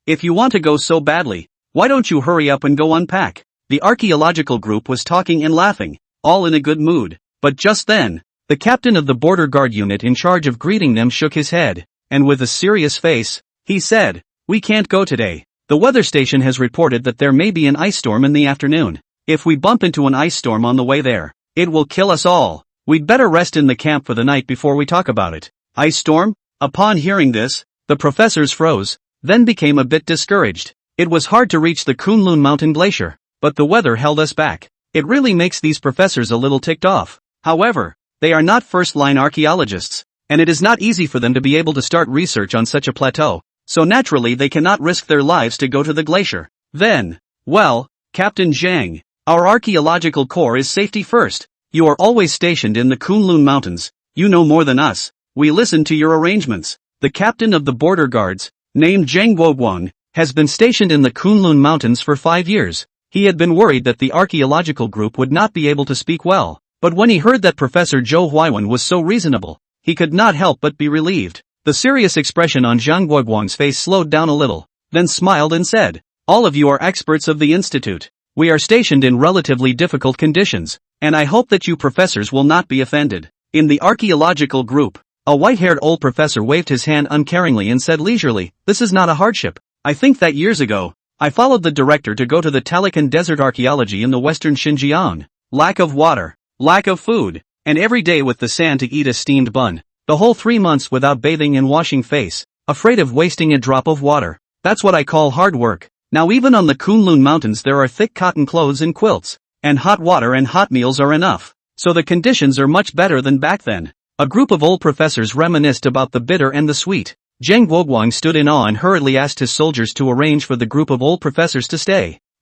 if you want to go so badly, why don't you hurry up and go unpack? The archaeological group was talking and laughing, all in a good mood, but just then, the captain of the border guard unit in charge of greeting them shook his head, and with a serious face, he said, "We can't go today. The weather station has reported that there may be an ice storm in the afternoon. If we bump into an ice storm on the way there, it will kill us all. We'd better rest in the camp for the night before we talk about it." Ice storm? Upon hearing this, the professors froze, then became a bit discouraged. It was hard to reach the Qilin mountain glacier, but the weather held us back. It really makes these professors a little ticked off. However, they are not first-line archaeologists, and it is not easy for them to be able to start research on such a plateau, so naturally they cannot risk their lives to go to the glacier. Then, well, Captain Zhang, our archaeological corps is safety first. You are always stationed in the Qilin mountains, you know more than us, we listen to your arrangements. The captain of the border guards, named Zhang Guoguang, has been stationed in the Qilin mountains for 5 years. He had been worried that the archaeological group would not be able to speak well, but when he heard that Professor Zhou Huaiwen was so reasonable, he could not help but be relieved. The serious expression on Zhang Guoguang's face slowed down a little, then smiled and said, "All of you are experts of the institute. We are stationed in relatively difficult conditions, and I hope that you professors will not be offended." In the archaeological group, a white-haired old professor waved his hand uncaringly and said leisurely, "This is not a hardship. I think that years ago, I followed the director to go to the Talikan Desert archaeology in the western Xinjiang. Lack of water, lack of food, and every day with the sand to eat a steamed bun. The whole 3 months without bathing and washing face, afraid of wasting a drop of water. That's what I call hard work. Now even on the Qilin mountains there are thick cotton clothes and quilts, and hot water and hot meals are enough. So the conditions are much better than back then." A group of old professors reminisced about the bitter and the sweet. Zhang Guoguang stood in awe and hurriedly asked his soldiers to arrange for the group of old professors to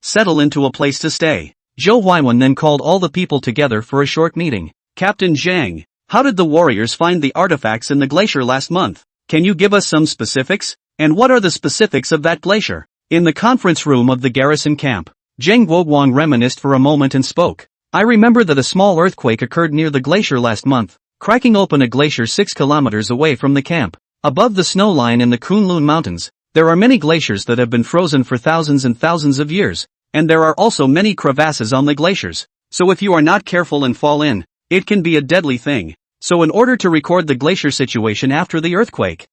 settle into a place to stay. Zhou Huaiwen then called all the people together for a short meeting. "Captain Zhang, how did the warriors find the artifacts in the glacier last month? Can you give us some specifics? And what are the specifics of that glacier?" In the conference room of the garrison camp, Zhang Guoguang reminisced for a moment and spoke. "I remember that a small earthquake occurred near the glacier last month, cracking open a glacier 6 kilometers away from the camp. Above the snow line in the Qilin mountains, there are many glaciers that have been frozen for thousands and thousands of years, and there are also many crevasses on the glaciers. So if you are not careful and fall in, it can be a deadly thing. So in order to record the glacier situation after the earthquake,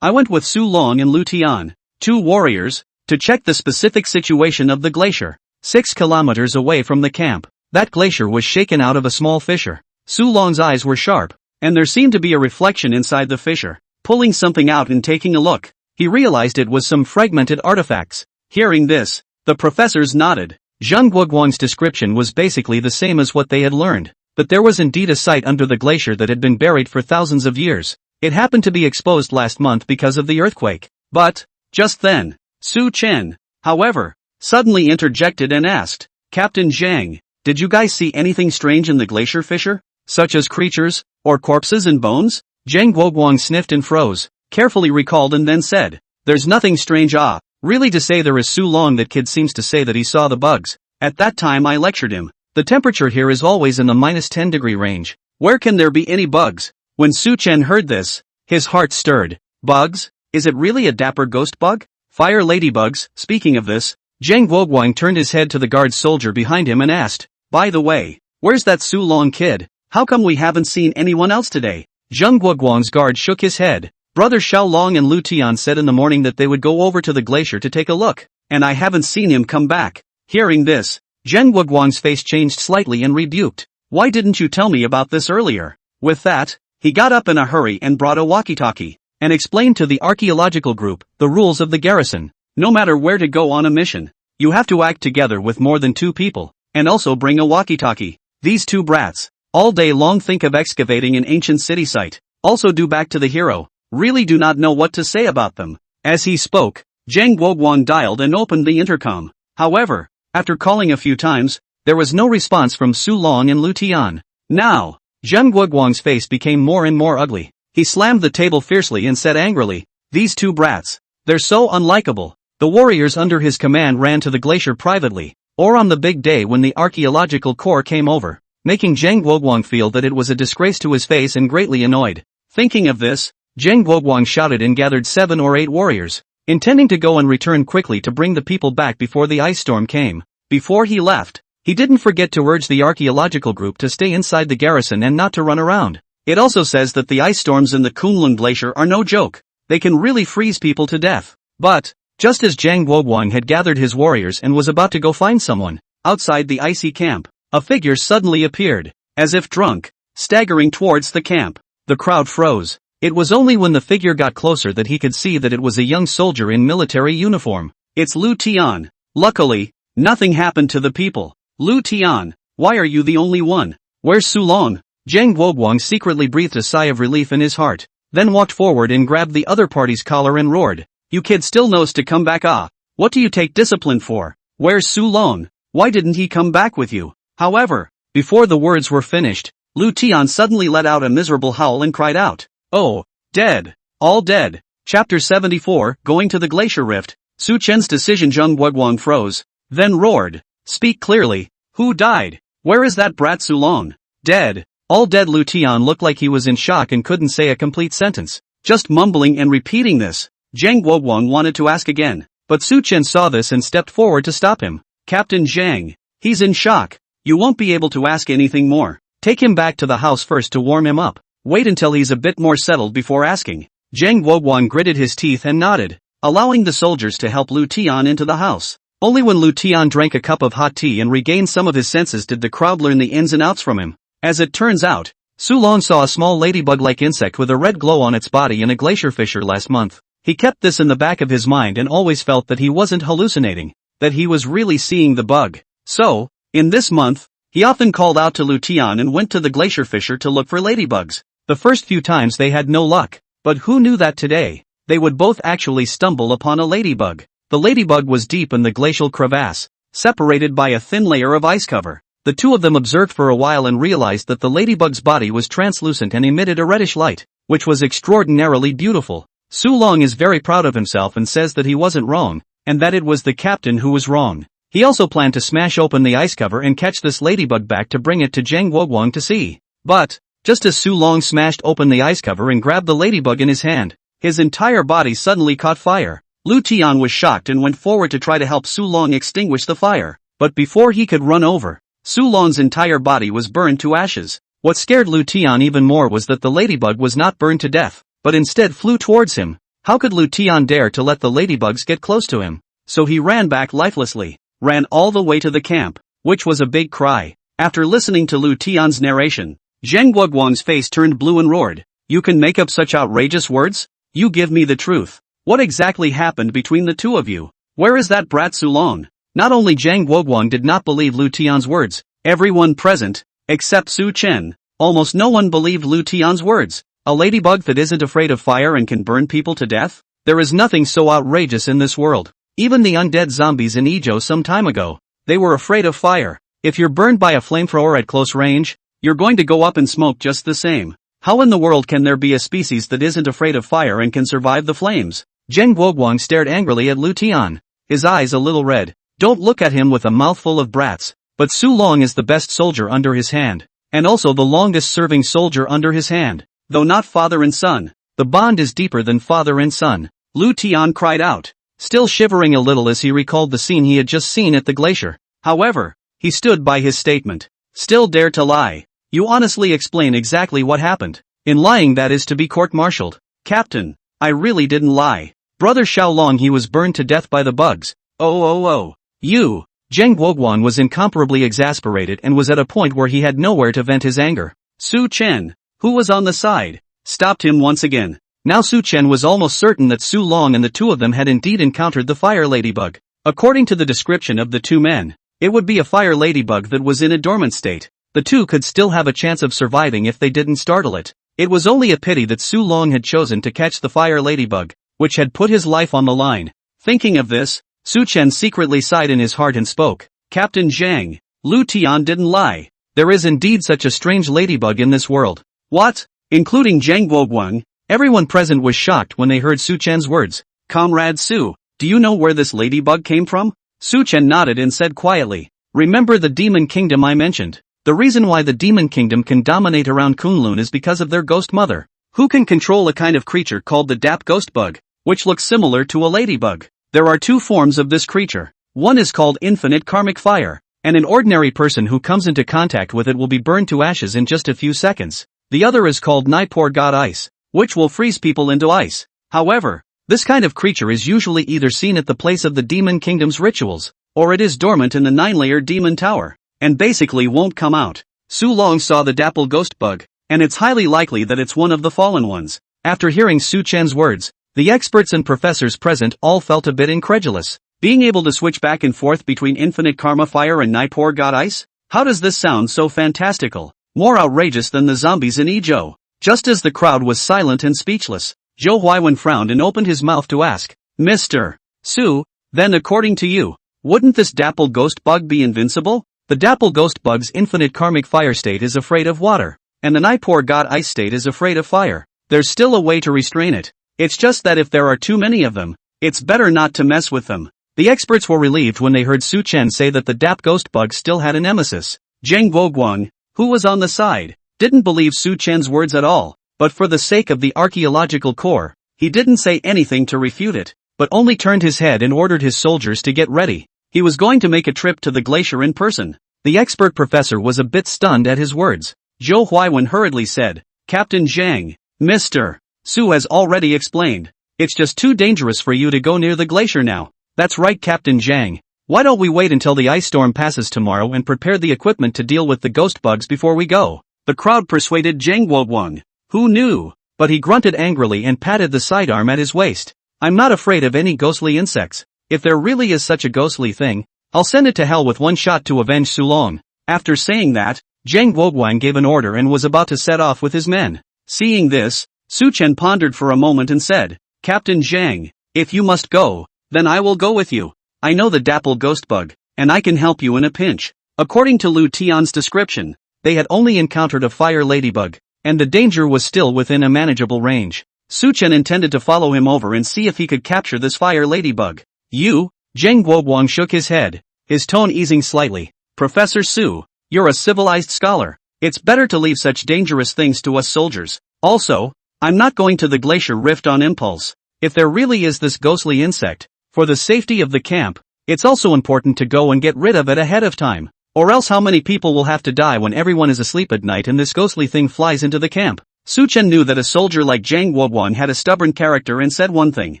I went with Su Long and Lu Tian, 2 warriors, to check the specific situation of the glacier, 6 kilometers away from the camp. That glacier was shaken out of a small fissure. Su Long's eyes were sharp, and there seemed to be a reflection inside the fissure. Pulling something out and taking a look, he realized it was some fragmented artifacts. Hearing this, the professors nodded. Zhang Guoguang's description was basically the same as what they had learned, but there was indeed a site under the glacier that had been buried for thousands of years. It happened to be exposed last month because of the earthquake. But, just then, Su Chen, however, suddenly interjected and asked, "Captain Zhang, did you guys see anything strange in the glacier fissure? Such as creatures, or corpses and bones?" Zhang Guoguang sniffed and froze, carefully recalled and then said, "There's nothing strange. Really to say there is Su Long. That kid seems to say that he saw the bugs. At that time I lectured him. The temperature here is always in the -10-degree range. Where can there be any bugs?" When Su Chen heard this, his heart stirred. "Bugs? Is it really a dapper ghost bug? Fire ladybugs?" Speaking of this, Zhang Guoguang turned his head to the guard soldier behind him and asked, "By the way, where's that Su Long kid? How come we haven't seen anyone else today?" Zhang Guoguang's guard shook his head. "Brother Xiao Long and Lu Tian said in the morning that they would go over to the glacier to take a look, and I haven't seen him come back." Hearing this, Zhang Guoguang's face changed slightly and rebuked. "Why didn't you tell me about this earlier?" With that, he got up in a hurry and brought a walkie-talkie, and explained to the archaeological group the rules of the garrison. No matter where to go on a mission, you have to act together with more than 2 people, and also bring a walkie-talkie. These 2 brats, all day long think of excavating an ancient city site, also do back to the hero, really do not know what to say about them. As he spoke, Zhang Guoguang dialed and opened the intercom. However, after calling a few times, There was no response from Su Long and Lu Tian. Now, Zheng Guoguang's face became more and more ugly. He slammed the table fiercely and said angrily, "These two brats. They're so unlikable." The warriors under his command ran to the glacier privately, or on the big day when the archaeological corps came over, making Zheng Guoguang feel that it was a disgrace to his face and greatly annoyed. Thinking of this, Zheng Guoguang shouted and gathered 7 or 8 warriors, intending to go and return quickly to bring the people back before the ice storm came. Before he left, he didn't forget to urge the archaeological group to stay inside the garrison and not to run around. It also says that the ice storms in the Qilin glacier are no joke. They can really freeze people to death. But, just as Zheng Guoguang had gathered his warriors and was about to go find someone, outside the icy camp, a figure suddenly appeared, as if drunk, staggering towards the camp. The crowd froze. It was only when the figure got closer that he could see that it was a young soldier in military uniform. It's Lu Tian. Luckily, nothing happened to the people. Lu Tian, why are you the only one? Where's Su Long? Zheng Guoguang secretly breathed a sigh of relief in his heart, then walked forward and grabbed the other party's collar and roared, "You kid still knows to come back, ah? What do you take discipline for? Where's Su Long? Why didn't he come back with you?" However, before the words were finished, Lu Tian suddenly let out a miserable howl and cried out, "Oh, dead. All dead." Chapter 74, Going to the Glacier Rift. Su Chen's decision. Zheng Guoguang froze, then roared, "Speak clearly. Who died? Where is that brat Su Long? Dead. All dead." Lu Tian looked like he was in shock and couldn't say a complete sentence, just mumbling and repeating this. Zheng Guoguang wanted to ask again, but Su Chen saw this and stepped forward to stop him. "Captain Zheng, he's in shock. You won't be able to ask anything more. Take him back to the house first to warm him up. Wait until he's a bit more settled before asking." Zheng Guoguang gritted his teeth and nodded, allowing the soldiers to help Lu Tian into the house. Only when Lu Tian drank a cup of hot tea and regained some of his senses did the crowd learn the ins and outs from him. As it turns out, Su Long saw a small ladybug-like insect with a red glow on its body in a glacier fissure last month. He kept this in the back of his mind and always felt that he wasn't hallucinating, that he was really seeing the bug. So, in this month, he often called out to Lu Tian and went to the glacier fissure to look for ladybugs. The first few times they had no luck, but who knew that today, they would both actually stumble upon a ladybug. The ladybug was deep in the glacial crevasse, separated by a thin layer of ice cover. The two of them observed for a while and realized that the ladybug's body was translucent and emitted a reddish light, which was extraordinarily beautiful. Su Long is very proud of himself and says that he wasn't wrong, and that it was the captain who was wrong. He also planned to smash open the ice cover and catch this ladybug back to bring it to Zheng Guoguang to see. But, just as Su Long smashed open the ice cover and grabbed the ladybug in his hand, his entire body suddenly caught fire. Lu Tian was shocked and went forward to try to help Su Long extinguish the fire, but before he could run over, Su Long's entire body was burned to ashes. What scared Lu Tian even more was that the ladybug was not burned to death, but instead flew towards him. How could Lu Tian dare to let the ladybugs get close to him? So he ran back lifelessly, ran all the way to the camp, which was a big cry. After listening to Lu Tian's narration, Zheng Guoguang's face turned blue and roared, "You can make up such outrageous words? You give me the truth. What exactly happened between the two of you? Where is that brat Su Long?" Not only Zheng Guoguang did not believe Lu Tian's words, everyone present, except Su Chen, almost no one believed Lu Tian's words. A ladybug that isn't afraid of fire and can burn people to death? There is nothing so outrageous in this world. Even the undead zombies in Ijo some time ago, they were afraid of fire. If you're burned by a flamethrower at close range, you're going to go up in smoke just the same. How in the world can there be a species that isn't afraid of fire and can survive the flames? Zheng Guoguang stared angrily at Lu Tian, his eyes a little red. Don't look at him with a mouthful of brats. But Su Long is the best soldier under his hand, and also the longest-serving soldier under his hand. Though not father and son, the bond is deeper than father and son. Lu Tian cried out, still shivering a little as he recalled the scene he had just seen at the glacier. However, he stood by his statement. Still dare to lie. You honestly explain exactly what happened. In lying that is to be court-martialed. Captain, I really didn't lie. Brother Xiaolong, he was burned to death by the bugs. Oh. You. Zheng Guoguang was incomparably exasperated and was at a point where he had nowhere to vent his anger. Su Chen, who was on the side, stopped him once again. Now Su Chen was almost certain that Su Long and the two of them had indeed encountered the fire ladybug. According to the description of the two men, it would be a fire ladybug that was in a dormant state. The two could still have a chance of surviving if they didn't startle it. It was only a pity that Su Long had chosen to catch the fire ladybug, which had put his life on the line. Thinking of this, Su Chen secretly sighed in his heart and spoke. Captain Zheng, Lu Tian didn't lie. There is indeed such a strange ladybug in this world. What? Including Zhang Guoguang, everyone present was shocked when they heard Su Chen's words. Comrade Su, do you know where this ladybug came from? Su Chen nodded and said quietly, remember the demon kingdom I mentioned? The reason why the demon kingdom can dominate around Qilin is because of their ghost mother, who can control a kind of creature called the Dap ghost bug, which looks similar to a ladybug. There are two forms of this creature. One is called infinite karmic fire, and an ordinary person who comes into contact with it will be burned to ashes in just a few seconds. The other is called Nipor God ice, which will freeze people into ice. However, this kind of creature is usually either seen at the place of the demon kingdom's rituals, or it is dormant in the 9-layer demon tower, and basically won't come out. Su Long saw the dapple ghost bug, and it's highly likely that it's one of the fallen ones. After hearing Su Chen's words, the experts and professors present all felt a bit incredulous. Being able to switch back and forth between infinite karma fire and Nipor God ice? How does this sound so fantastical? More outrageous than the zombies in Ezhou. Just as the crowd was silent and speechless, Zhou Huaiwen frowned and opened his mouth to ask, Mr. Su, then according to you, wouldn't this dapple ghost bug be invincible? The dapple ghost bug's infinite karmic fire state is afraid of water, and the Nipor God ice state is afraid of fire. There's still a way to restrain it. It's just that if there are too many of them, it's better not to mess with them. The experts were relieved when they heard Su Chen say that the Dap ghost bug still had a nemesis. Zhang Guoguang, who was on the side, didn't believe Su Chen's words at all, but for the sake of the archaeological core, he didn't say anything to refute it, but only turned his head and ordered his soldiers to get ready. He was going to make a trip to the glacier in person. The expert professor was a bit stunned at his words. Zhou Huaiwen hurriedly said, Captain Zhang, Mr. Su has already explained. It's just too dangerous for you to go near the glacier now. That's right, Captain Zhang. Why don't we wait until the ice storm passes tomorrow and prepare the equipment to deal with the ghost bugs before we go? The crowd persuaded Zhang Guoguang. Who knew? But he grunted angrily and patted the sidearm at his waist. I'm not afraid of any ghostly insects. If there really is such a ghostly thing, I'll send it to hell with one shot to avenge Su Long. After saying that, Zhang Guoguang gave an order and was about to set off with his men. Seeing this, Su Chen pondered for a moment and said, Captain Zhang, if you must go, then I will go with you. I know the dapple ghost bug, and I can help you in a pinch. According to Lu Tian's description, they had only encountered a fire ladybug, and the danger was still within a manageable range. Su Chen intended to follow him over and see if he could capture this fire ladybug. You? Zhang Guoguang shook his head, his tone easing slightly. Professor Su, you're a civilized scholar. It's better to leave such dangerous things to us soldiers. Also, I'm not going to the glacier rift on impulse. If there really is this ghostly insect, for the safety of the camp, it's also important to go and get rid of it ahead of time. Or else how many people will have to die when everyone is asleep at night and this ghostly thing flies into the camp? Su Chen knew that a soldier like Zhang Guoguang had a stubborn character and said one thing.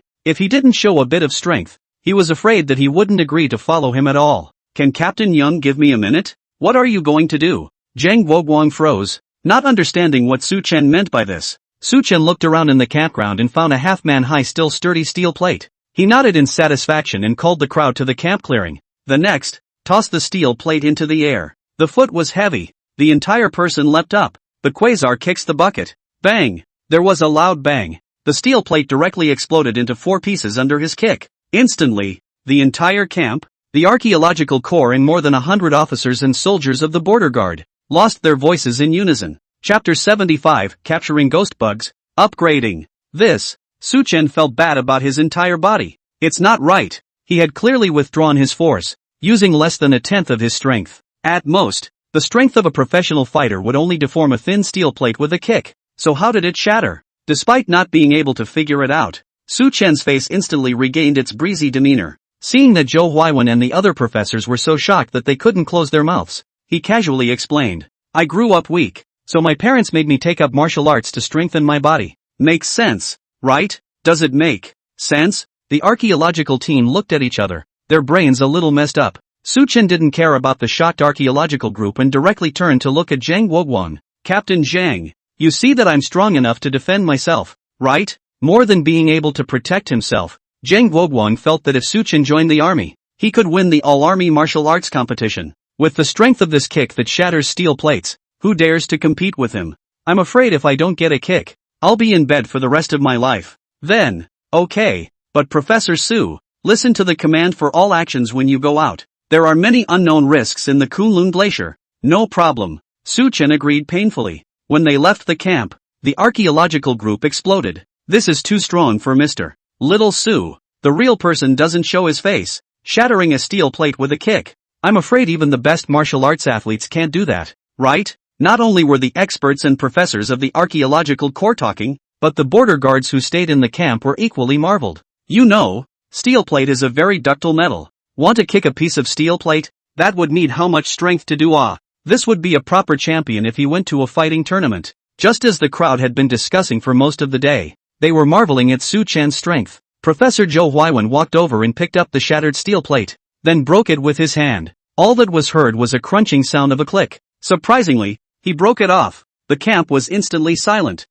If he didn't show a bit of strength, he was afraid that he wouldn't agree to follow him at all. Can Captain Young give me a minute? What are you going to do? Zhang Guoguang froze, not understanding what Su Chen meant by this. Su Chen looked around in the campground and found a half-man-high still sturdy steel plate. He nodded in satisfaction and called the crowd to the camp clearing. The next, tossed the steel plate into the air. The foot was heavy. The entire person leapt up. The quasar kicks the bucket. Bang! There was a loud bang. The steel plate directly exploded into 4 pieces under his kick. Instantly, the entire camp, the archaeological corps and more than 100 officers and soldiers of the border guard, lost their voices in unison. Chapter 75, Capturing Ghost Bugs, Upgrading. This, Su Chen felt bad about his entire body. It's not right. He had clearly withdrawn his force, using less than a tenth of his strength. At most, the strength of a professional fighter would only deform a thin steel plate with a kick. So how did it shatter? Despite not being able to figure it out, Su Chen's face instantly regained its breezy demeanor. Seeing that Zhou Huaiwen and the other professors were so shocked that they couldn't close their mouths, he casually explained, I grew up weak, so my parents made me take up martial arts to strengthen my body. Makes sense, right? Does it make sense? The archaeological team looked at each other, their brains a little messed up. Su Chen didn't care about the shocked archaeological group and directly turned to look at Zhang Guoguang. Captain Zhang, you see that I'm strong enough to defend myself, right? More than being able to protect himself, Zhang Guoguang felt that if Su Chen joined the army, he could win the all-army martial arts competition. With the strength of this kick that shatters steel plates, who dares to compete with him? I'm afraid if I don't get a kick, I'll be in bed for the rest of my life. Then, okay, but Professor Su, listen to the command for all actions when you go out. There are many unknown risks in the Qilin Glacier. No problem. Su Chen agreed painfully. When they left the camp, the archaeological group exploded. This is too strong for Mr. Little Su. The real person doesn't show his face, shattering a steel plate with a kick. I'm afraid even the best martial arts athletes can't do that, right? Not only were the experts and professors of the archaeological corps talking, but the border guards who stayed in the camp were equally marveled. You know, steel plate is a very ductile metal. Want to kick a piece of steel plate? That would need how much strength to do. This would be a proper champion if he went to a fighting tournament. Just as the crowd had been discussing for most of the day, they were marveling at Su Chen's strength. Professor Zhou Huaiwen walked over and picked up the shattered steel plate, then broke it with his hand. All that was heard was a crunching sound of a click. Surprisingly, he broke it off. The camp was instantly silent.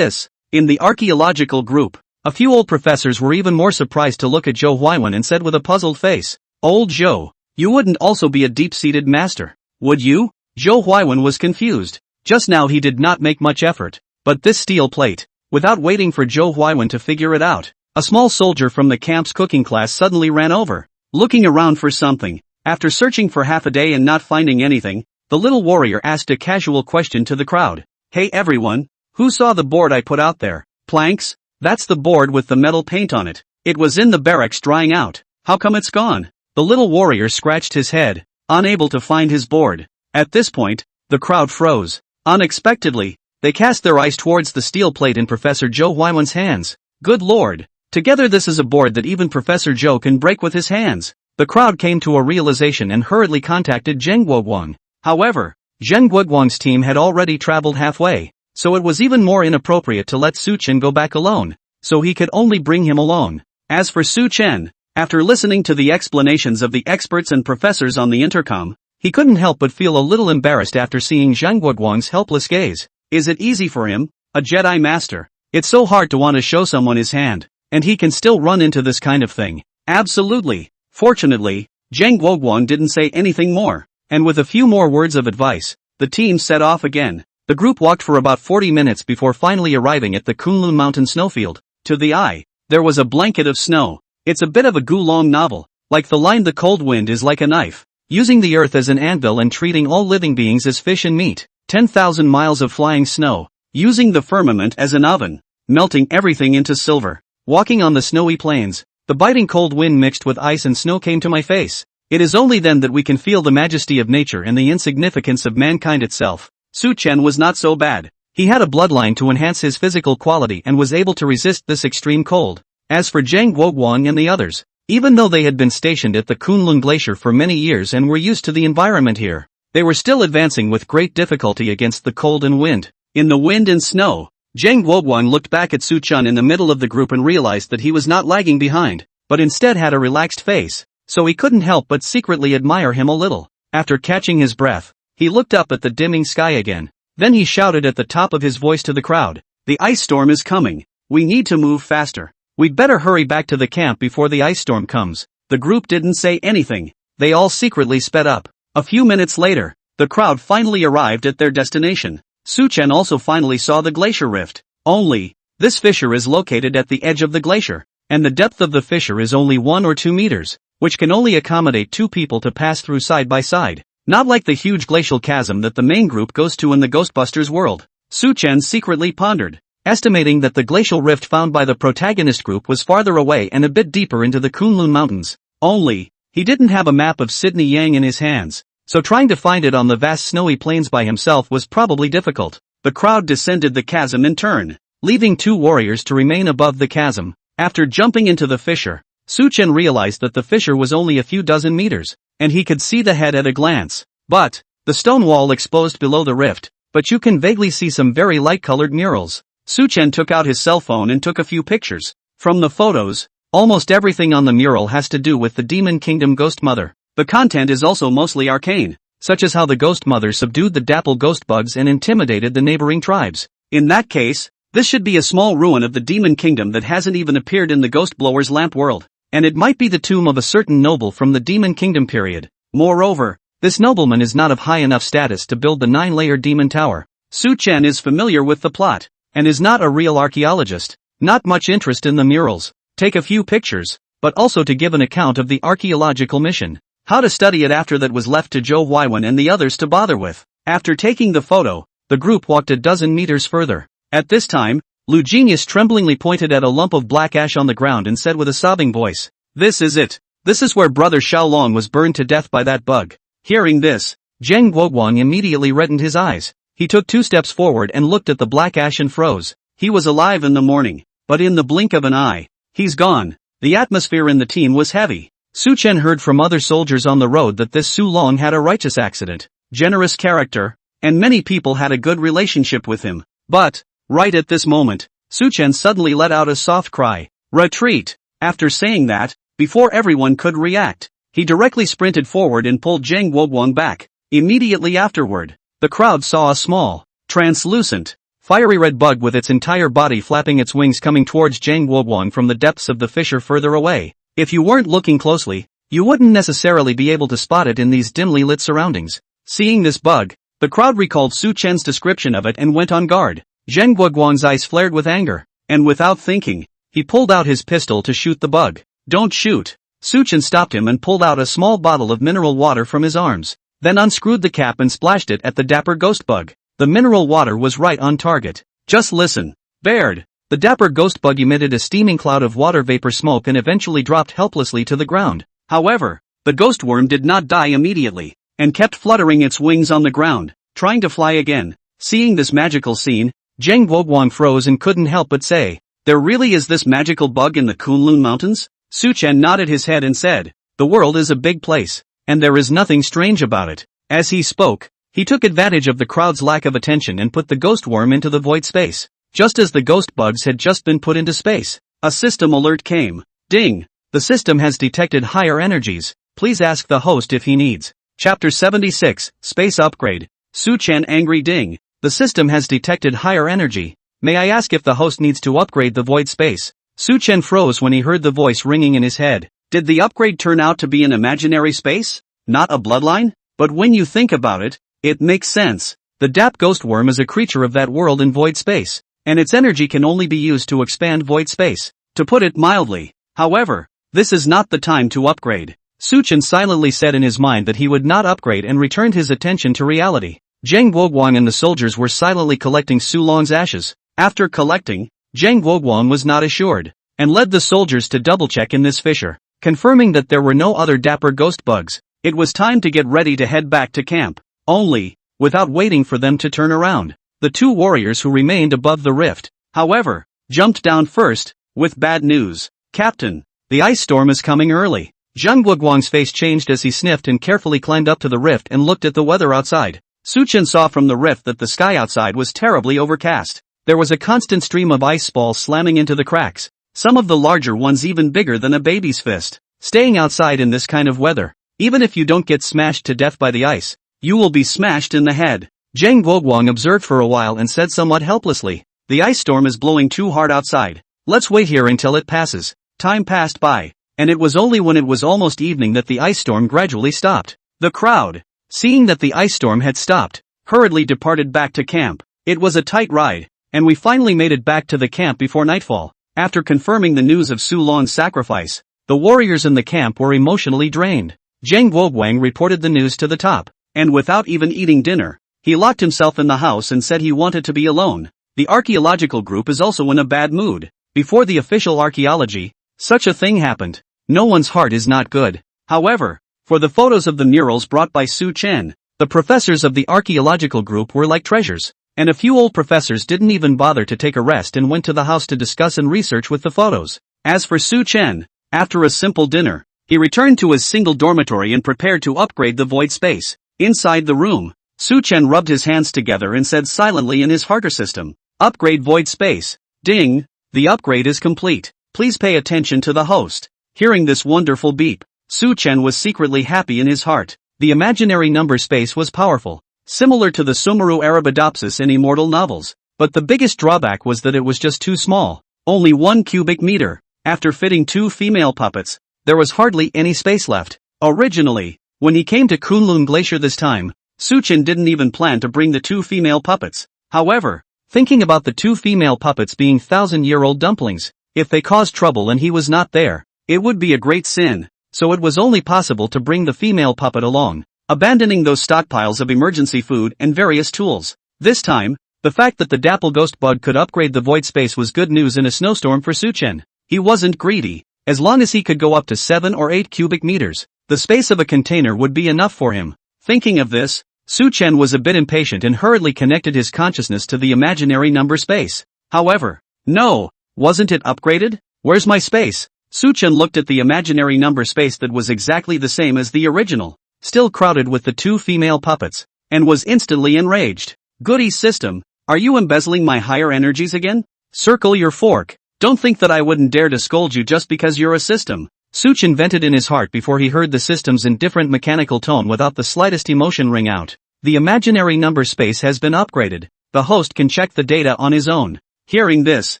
In the archaeological group, a few old professors were even more surprised to look at Zhou Huaiwen and said with a puzzled face, "Old Zhou, you wouldn't also be a deep-seated master, would you?" Zhou Huaiwen was confused. Just now he did not make much effort, but this steel plate. Without waiting for Zhou Huaiwen to figure it out, a small soldier from the camp's cooking class suddenly ran over, looking around for something. After searching for half a day and not finding anything, the little warrior asked a casual question to the crowd. "Hey everyone, who saw the board I put out there? Planks? That's the board with the metal paint on it. It was in the barracks drying out. How come it's gone?" The little warrior scratched his head, unable to find his board. At this point, the crowd froze. Unexpectedly, they cast their eyes towards the steel plate in Professor Zhou Huaiwen's hands. Good lord! Together this is a board that even Professor Zhou can break with his hands. The crowd came to a realization and hurriedly contacted Zheng Guoguang. However, Zheng Guoguang's team had already traveled halfway, so it was even more inappropriate to let Su Chen go back alone, so he could only bring him along. As for Su Chen, after listening to the explanations of the experts and professors on the intercom, he couldn't help but feel a little embarrassed after seeing Zheng Guoguang's helpless gaze. Is it easy for him, a Jedi Master? It's so hard to want to show someone his hand, and he can still run into this kind of thing. Absolutely. Fortunately, Zheng Guoguang didn't say anything more, and with a few more words of advice, the team set off again. The group walked for about 40 minutes before finally arriving at the Qilin Mountain snowfield. To the eye, there was a blanket of snow. It's a bit of a Gulong novel, like the line "The cold wind is like a knife," using the earth as an anvil and treating all living beings as fish and meat. 10,000 miles of flying snow, using the firmament as an oven, melting everything into silver. Walking on the snowy plains, the biting cold wind mixed with ice and snow came to my face. It is only then that we can feel the majesty of nature and the insignificance of mankind itself. Su Chen was not so bad. He had a bloodline to enhance his physical quality and was able to resist this extreme cold. As for Zheng Guoguang and the others, even though they had been stationed at the Qilin Glacier for many years and were used to the environment here, they were still advancing with great difficulty against the cold and wind. In the wind and snow, Zheng Guoguang looked back at Su Chen in the middle of the group and realized that he was not lagging behind, but instead had a relaxed face, so he couldn't help but secretly admire him a little. After catching his breath, he looked up at the dimming sky again. Then he shouted at the top of his voice to the crowd, "The ice storm is coming. We need to move faster. We'd better hurry back to the camp before the ice storm comes." The group didn't say anything. They all secretly sped up. A few minutes later, the crowd finally arrived at their destination. Su Chen also finally saw the glacier rift. Only, this fissure is located at the edge of the glacier, and the depth of the fissure is only 1 or 2 meters, which can only accommodate 2 people to pass through side by side. Not like the huge glacial chasm that the main group goes to in the Ghostbusters world. Su Chen secretly pondered, estimating that the glacial rift found by the protagonist group was farther away and a bit deeper into the Qilin Mountains. Only, he didn't have a map of Sydney Yang in his hands, so trying to find it on the vast snowy plains by himself was probably difficult. The crowd descended the chasm in turn, leaving 2 warriors to remain above the chasm. After jumping into the fissure, Su Chen realized that the fissure was only a few dozen meters, and he could see the head at a glance. But, the stone wall exposed below the rift, but you can vaguely see some very light-colored murals. Su Chen took out his cell phone and took a few pictures. From the photos, almost everything on the mural has to do with the Demon Kingdom Ghost Mother. The content is also mostly arcane, such as how the Ghost Mother subdued the dapple ghost bugs and intimidated the neighboring tribes. In that case, this should be a small ruin of the Demon Kingdom that hasn't even appeared in the Ghost Blower's lamp world, and it might be the tomb of a certain noble from the Demon Kingdom period. Moreover, this nobleman is not of high enough status to build the 9-layer demon tower. Su Chen is familiar with the plot, and is not a real archaeologist. Not much interest in the murals. Take a few pictures, but also to give an account of the archaeological mission. How to study it after that was left to Zhou Huaiwen and the others to bother with. After taking the photo, the group walked a dozen meters further. At this time, Lu Genius tremblingly pointed at a lump of black ash on the ground and said with a sobbing voice, "This is it. This is where Brother Xiaolong was burned to death by that bug." Hearing this, Zheng Guoguang immediately reddened his eyes. He took 2 steps forward and looked at the black ash and froze. He was alive in the morning, but in the blink of an eye, he's gone. The atmosphere in the team was heavy. Su Chen heard from other soldiers on the road that this Su Long had a righteous accident, generous character, and many people had a good relationship with him. But, right at this moment, Su Chen suddenly let out a soft cry. Retreat! After saying that, before everyone could react, he directly sprinted forward and pulled Zheng Guoguang back. Immediately afterward, the crowd saw a small, translucent, fiery red bug with its entire body flapping its wings coming towards Zheng Guoguang from the depths of the fissure further away. If you weren't looking closely, you wouldn't necessarily be able to spot it in these dimly lit surroundings. Seeing this bug, the crowd recalled Su Chen's description of it and went on guard. Zheng Guoguang's eyes flared with anger, and without thinking, he pulled out his pistol to shoot the bug. "Don't shoot!" Su Chen stopped him and pulled out a small bottle of mineral water from his arms, then unscrewed the cap and splashed it at the dapper ghost bug. The mineral water was right on target. "Just listen, Baird." The dapper ghost bug emitted a steaming cloud of water vapor smoke and eventually dropped helplessly to the ground. However, the ghost worm did not die immediately, and kept fluttering its wings on the ground, trying to fly again. Seeing this magical scene, Zheng Guoguang froze and couldn't help but say, "There really is this magical bug in the Qilin Mountains?" Su Chen nodded his head and said, "The world is a big place, and there is nothing strange about it." As he spoke, he took advantage of the crowd's lack of attention and put the ghost worm into the void space. Just as the ghost bugs had just been put into space, a system alert came. Ding! The system has detected higher energies. Please ask the host if he needs. Chapter 76, Space Upgrade. Su Chen angry ding. The system has detected higher energy. May I ask if the host needs to upgrade the void space? Su Chen froze when he heard the voice ringing in his head. Did the upgrade turn out to be an imaginary space? Not a bloodline? But when you think about it, it makes sense. The Dap Ghost Worm is a creature of that world in void space, and its energy can only be used to expand void space, to put it mildly. However, this is not the time to upgrade. Su Chen silently said in his mind that he would not upgrade and returned his attention to reality. Zheng Guoguang and the soldiers were silently collecting Su Long's ashes. After collecting, Zheng Guoguang was not assured, and led the soldiers to double-check in this fissure, confirming that there were no other dapper ghost bugs. It was time to get ready to head back to camp. Only, without waiting for them to turn around, the 2 warriors who remained above the rift, however, jumped down first, with bad news. "Captain, the ice storm is coming early." Zheng Guoguang's face changed as he sniffed and carefully climbed up to the rift and looked at the weather outside. Su Chen saw from the rift that the sky outside was terribly overcast. There was a constant stream of ice balls slamming into the cracks, some of the larger ones even bigger than a baby's fist. Staying outside in this kind of weather, even if you don't get smashed to death by the ice, you will be smashed in the head. Zheng Guoguang observed for a while and said somewhat helplessly, "The ice storm is blowing too hard outside. Let's wait here until it passes." Time passed by, and it was only when it was almost evening that the ice storm gradually stopped. The crowd, seeing that the ice storm had stopped, hurriedly departed back to camp. It was a tight ride, and we finally made it back to the camp before nightfall. After confirming the news of Su Long's sacrifice, the warriors in the camp were emotionally drained. Zheng Guoguang reported the news to the top, and without even eating dinner, he locked himself in the house and said he wanted to be alone. The archaeological group is also in a bad mood. Before the official archaeology, such a thing happened. No one's heart is not good. However, for the photos of the murals brought by Su Chen, the professors of the archaeological group were like treasures, and a few old professors didn't even bother to take a rest and went to the house to discuss and research with the photos. As for Su Chen, after a simple dinner, he returned to his single dormitory and prepared to upgrade the void space. Inside the room, Su Chen rubbed his hands together and said silently in his hearter system, "Upgrade void space." Ding! The upgrade is complete. Please pay attention to the host. Hearing this wonderful beep, Su Chen was secretly happy in his heart. The imaginary number space was powerful, similar to the Sumeru Arabidopsis in immortal novels, but the biggest drawback was that it was just too small, only 1 cubic meter. After fitting 2 female puppets, there was hardly any space left. Originally, when he came to Kunlun Glacier this time, Su Chen didn't even plan to bring the 2 female puppets. However, thinking about the 2 female puppets being 1,000-year-old dumplings, if they caused trouble and he was not there, it would be a great sin. so it was only possible to bring the female puppet along, abandoning those stockpiles of emergency food and various tools. This time, the fact that the dapple ghost bug could upgrade the void space was good news in a snowstorm for Suchen. He wasn't greedy. As long as he could go up to 7 or 8 cubic meters, the space of a container would be enough for him. Thinking of this, Suchen was a bit impatient and hurriedly connected his consciousness to the imaginary number space. However, no, wasn't it upgraded? Where's my space? Suchen looked at the imaginary number space that was exactly the same as the original, still crowded with the 2 female puppets, and was instantly enraged. Goody system, are you embezzling my higher energies again? Circle your fork. Don't think that I wouldn't dare to scold you just because you're a system. Suchen vented in his heart before he heard the system's indifferent mechanical tone without the slightest emotion ring out. The imaginary number space has been upgraded. The host can check the data on his own. Hearing this,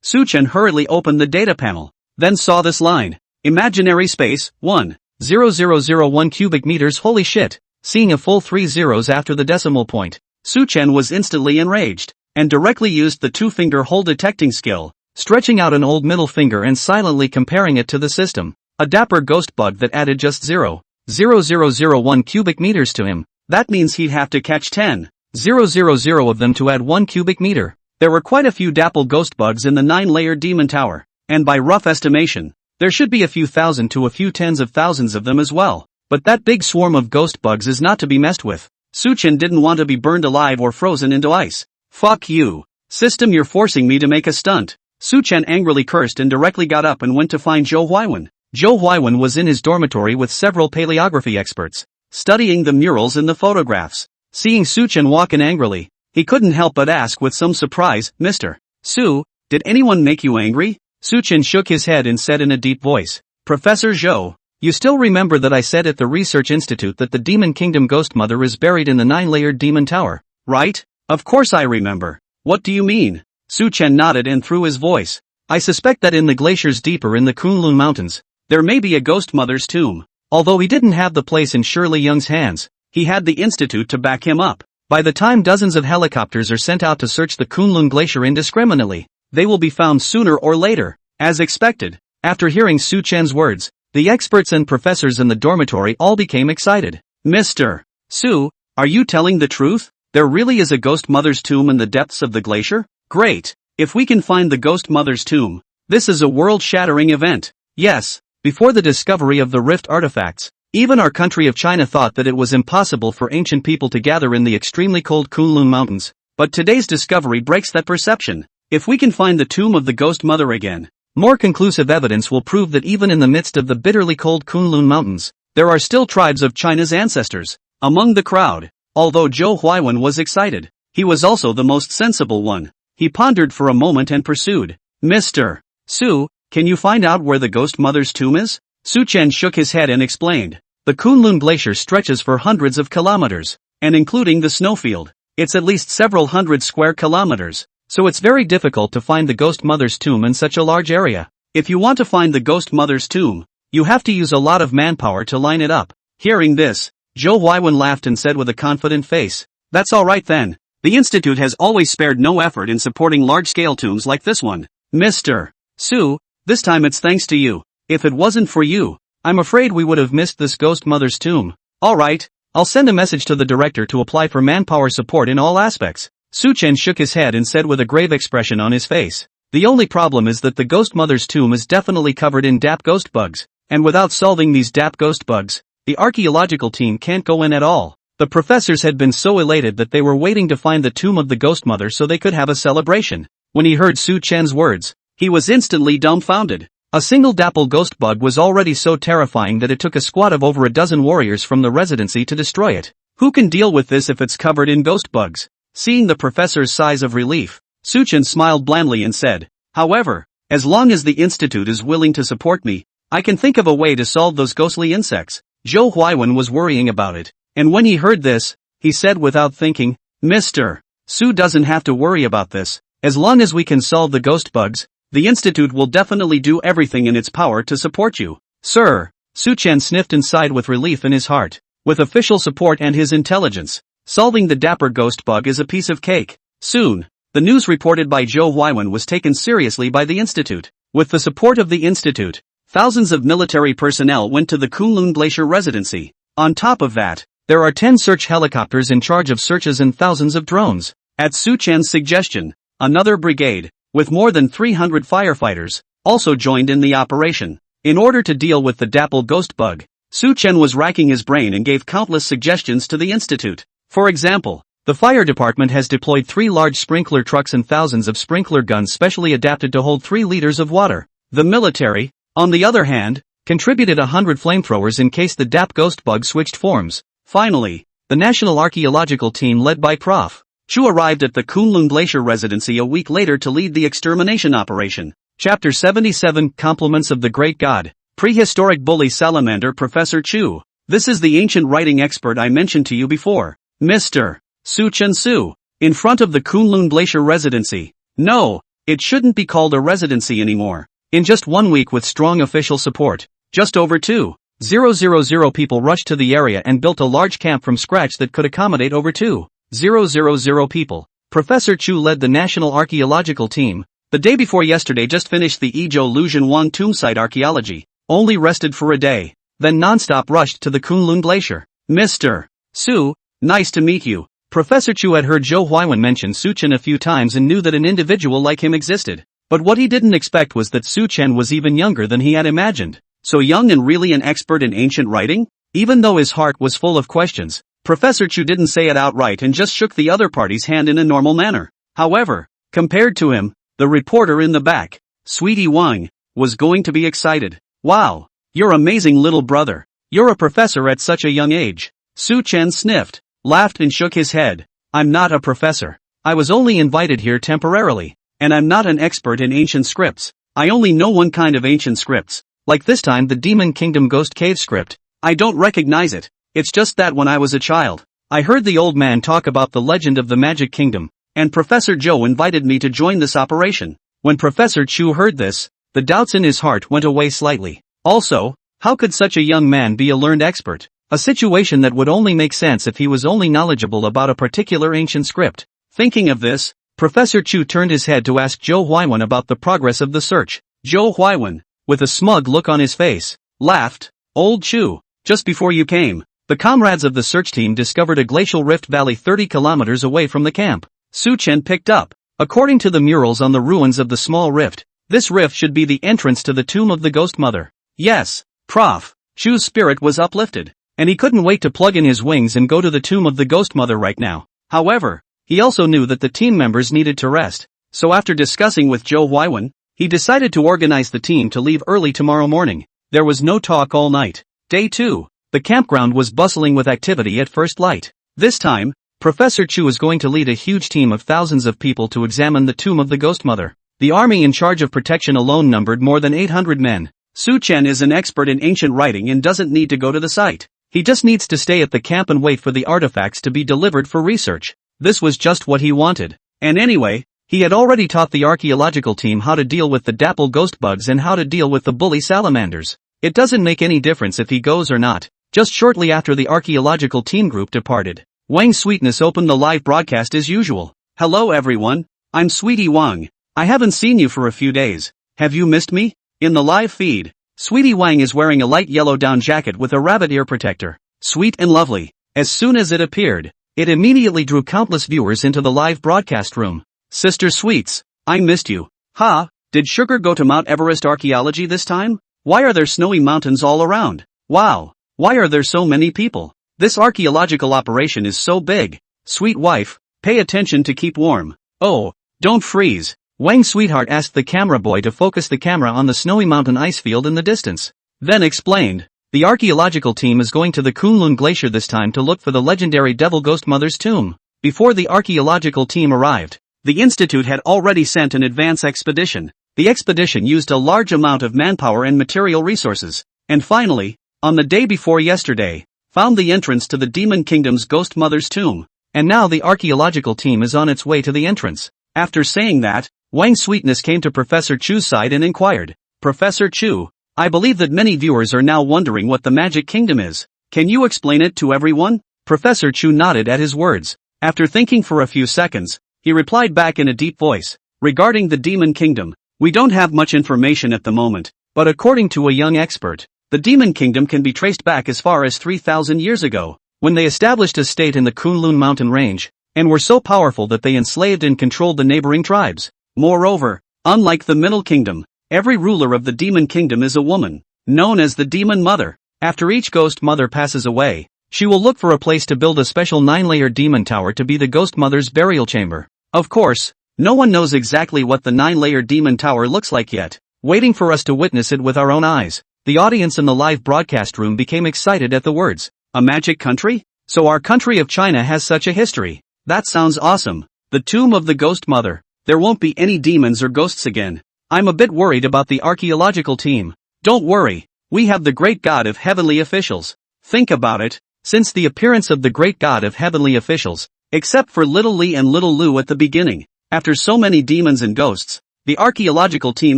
Suchen hurriedly opened the data panel, then saw this line. Imaginary space, 1,0001 cubic meters. Holy shit. Seeing a full 3 zeros after the decimal point, Suchen was instantly enraged, and directly used the 2-finger hole detecting skill, stretching out an old middle finger and silently comparing it to the system. A dapper ghost bug that added just 0,0001 cubic meters to him. That means he'd have to catch 10,000 of them to add 1 cubic meter. There were quite a few dapple ghost bugs in the 9-layer demon tower, and by rough estimation, there should be a few thousand to a few tens of thousands of them as well. But that big swarm of ghost bugs is not to be messed with. Suchen didn't want to be burned alive or frozen into ice. Fuck you. System, you're forcing me to make a stunt. Suchen angrily cursed and directly got up and went to find Zhou Huiwen. Zhou Huiwen was in his dormitory with several paleography experts, studying the murals in the photographs. Seeing Suchen walk in angrily, he couldn't help but ask with some surprise, Mr. Su, did anyone make you angry? Suchen shook his head and said in a deep voice, Professor Zhou, you still remember that I said at the research institute that the Demon Kingdom Ghost Mother is buried in the 9-layered demon tower, right? Of course I remember. What do you mean? Suchen nodded and threw his voice. I suspect that in the glaciers deeper in the Qilin mountains, there may be a ghost mother's tomb. Although he didn't have the place in Shirley Young's hands, he had the institute to back him up. By the time dozens of helicopters are sent out to search the Qilin glacier indiscriminately, they will be found sooner or later. As expected, after hearing Suchen's words, the experts and professors in the dormitory all became excited. Mr. Su, are you telling the truth? There really is a ghost mother's tomb in the depths of the glacier? Great! If we can find the ghost mother's tomb, this is a world-shattering event. Yes, before the discovery of the rift artifacts, even our country of China thought that it was impossible for ancient people to gather in the extremely cold Qilin mountains. But today's discovery breaks that perception. If we can find the tomb of the ghost mother again, more conclusive evidence will prove that even in the midst of the bitterly cold Qilin mountains, there are still tribes of China's ancestors. Among the crowd, although Zhou Huiwen was excited, he was also the most sensible one. He pondered for a moment and pursued, Mr. Su, can you find out where the ghost mother's tomb is? Suchen shook his head and explained, the Qilin glacier stretches for hundreds of kilometers, and including the snowfield, it's at least several hundred square kilometers. So it's very difficult to find the ghost mother's tomb in such a large area. If you want to find the ghost mother's tomb, you have to use a lot of manpower to line it up. Hearing this, Zhou Huiwen laughed and said with a confident face, that's alright then. The institute has always spared no effort in supporting large-scale tombs like this one. Mr. Su, this time it's thanks to you. If it wasn't for you, I'm afraid we would have missed this ghost mother's tomb. Alright, I'll send a message to the director to apply for manpower support in all aspects. Suchen shook his head and said with a grave expression on his face, the only problem is that the ghost mother's tomb is definitely covered in dap ghost bugs, and without solving these dap ghost bugs, the archaeological team can't go in at all. The professors had been so elated that they were waiting to find the tomb of the ghost mother so they could have a celebration. When he heard Suchen's words, he was instantly dumbfounded. A single dapple ghost bug was already so terrifying that it took a squad of over a dozen warriors from the residency to destroy it. Who can deal with this if it's covered in ghost bugs? Seeing the professor's sighs of relief, Suchen smiled blandly and said, however, as long as the institute is willing to support me, I can think of a way to solve those ghostly insects. Zhou Huiwen was worrying about it, and when he heard this, he said without thinking, Mr. Su doesn't have to worry about this. As long as we can solve the ghost bugs, the institute will definitely do everything in its power to support you. Sir, Suchen sniffed and sighed with relief in his heart. With official support and his intelligence, solving the dapper ghost bug is a piece of cake. Soon, the news reported by Zhou Huiwen was taken seriously by the institute. With the support of the institute, thousands of military personnel went to the Qilin Glacier residency. On top of that, there are 10 search helicopters in charge of searches and thousands of drones. At Su Chen's suggestion, another brigade, with more than 300 firefighters, also joined in the operation. In order to deal with the dapple ghost bug, Su Chen was racking his brain and gave countless suggestions to the institute. For example, the fire department has deployed 3 large sprinkler trucks and thousands of sprinkler guns specially adapted to hold 3 liters of water. The military, on the other hand, contributed 100 flamethrowers in case the dap ghost bug switched forms. Finally, the National Archaeological Team led by Prof. Chu arrived at the Qilin Glacier residency a week later to lead the extermination operation. Chapter 77 Compliments of the Great God. Prehistoric Bully Salamander Professor Chu. This is the ancient writing expert I mentioned to you before. Mr. Su Chen Su. In front of the Qilin Glacier residency. No, it shouldn't be called a residency anymore. In just 1 week with strong official support, just over 2,000 people rushed to the area and built a large camp from scratch that could accommodate over 2,000 people. Professor Chu led the National Archaeological Team. The day before yesterday just finished the Izhou Luzhen Wang tomb site archaeology, only rested for a day, then non-stop rushed to the Qilin Glacier. Mr. Su, nice to meet you. Professor Chu had heard Zhou Huaiwen mention Su Chen a few times and knew that an individual like him existed. But what he didn't expect was that Su Chen was even younger than he had imagined. So young and really an expert in ancient writing? Even though his heart was full of questions, Professor Chu didn't say it outright and just shook the other party's hand in a normal manner. However, compared to him, the reporter in the back, Sweetie Wang, was going to be excited. Wow, you're amazing little brother. You're a professor at such a young age. Su Chen sniffed, laughed and shook his head. I'm not a professor. I was only invited here temporarily. And I'm not an expert in ancient scripts. I only know one kind of ancient scripts. Like this time the Demon Kingdom Ghost Cave script. I don't recognize it. It's just that when I was a child, I heard the old man talk about the legend of the Magic Kingdom, and Professor Zhou invited me to join this operation. When Professor Chu heard this, the doubts in his heart went away slightly. Also, how could such a young man be a learned expert? A situation that would only make sense if he was only knowledgeable about a particular ancient script. Thinking of this, Professor Chu turned his head to ask Zhou Huaiwen about the progress of the search. Zhou Huaiwen, with a smug look on his face, laughed. Old Chu, just before you came, the comrades of the search team discovered a glacial rift valley 30 kilometers away from the camp. Su Chen picked up. According to the murals on the ruins of the small rift, this rift should be the entrance to the tomb of the Ghost Mother. Yes, Prof. Chu's spirit was uplifted, and he couldn't wait to plug in his wings and go to the tomb of the Ghost Mother right now. However, he also knew that the team members needed to rest, so after discussing with Zhou Huaiwen, he decided to organize the team to leave early tomorrow morning. There was no talk all night. Day 2. The campground was bustling with activity at first light. This time, Professor Chu was going to lead a huge team of thousands of people to examine the tomb of the Ghost Mother. The army in charge of protection alone numbered more than 800 men. Su Chen is an expert in ancient writing and doesn't need to go to the site. He just needs to stay at the camp and wait for the artifacts to be delivered for research. This was just what he wanted. And anyway, he had already taught the archaeological team how to deal with the dapple ghost bugs and how to deal with the bully salamanders. It doesn't make any difference if he goes or not. Just shortly after the archaeological team group departed, Wang Sweetness opened the live broadcast as usual. Hello everyone, I'm Sweetie Wang. I haven't seen you for a few days. Have you missed me? In the live feed, Sweetie Wang is wearing a light yellow down jacket with a rabbit ear protector. Sweet and lovely. As soon as it appeared, it immediately drew countless viewers into the live broadcast room. Sister Sweets, I missed you. Ha, did Sugar go to Mount Everest archaeology this time? Why are there snowy mountains all around? Wow, why are there so many people? This archaeological operation is so big. Sweet wife, pay attention to keep warm. Oh, don't freeze. Wang Sweetheart asked the camera boy to focus the camera on the snowy mountain ice field in the distance. Then explained. The archaeological team is going to the Qilin Glacier this time to look for the legendary Devil Ghost Mother's tomb. Before the archaeological team arrived, the institute had already sent an advance expedition. The expedition used a large amount of manpower and material resources, and finally, on the day before yesterday, found the entrance to the Demon Kingdom's Ghost Mother's tomb. And now the archaeological team is on its way to the entrance. After saying that, Wang Sweetness came to Professor Chu's side and inquired, Professor Chu, I believe that many viewers are now wondering what the Magic Kingdom is. Can you explain it to everyone? Professor Chu nodded at his words. After thinking for a few seconds, he replied back in a deep voice. Regarding the Demon Kingdom, we don't have much information at the moment. But according to a young expert, the demon kingdom can be traced back as far as 3,000 years ago, when they established a state in the Qilin mountain range, and were so powerful that they enslaved and controlled the neighboring tribes. Moreover, unlike the Middle Kingdom, every ruler of the demon kingdom is a woman, known as the demon mother. After each ghost mother passes away, she will look for a place to build a special 9-layer demon tower to be the ghost mother's burial chamber. Of course, no one knows exactly what the 9-layer demon tower looks like yet, waiting for us to witness it with our own eyes. The audience in the live broadcast room became excited at the words, "A magic country? So our country of China has such a history. That sounds awesome. The tomb of the ghost mother. There won't be any demons or ghosts again. I'm a bit worried about the archaeological team." Don't worry, we have the great god of heavenly officials. Think about it, since the appearance of the great god of heavenly officials, except for Little Lee and Little Lou at the beginning, after so many demons and ghosts, the archaeological team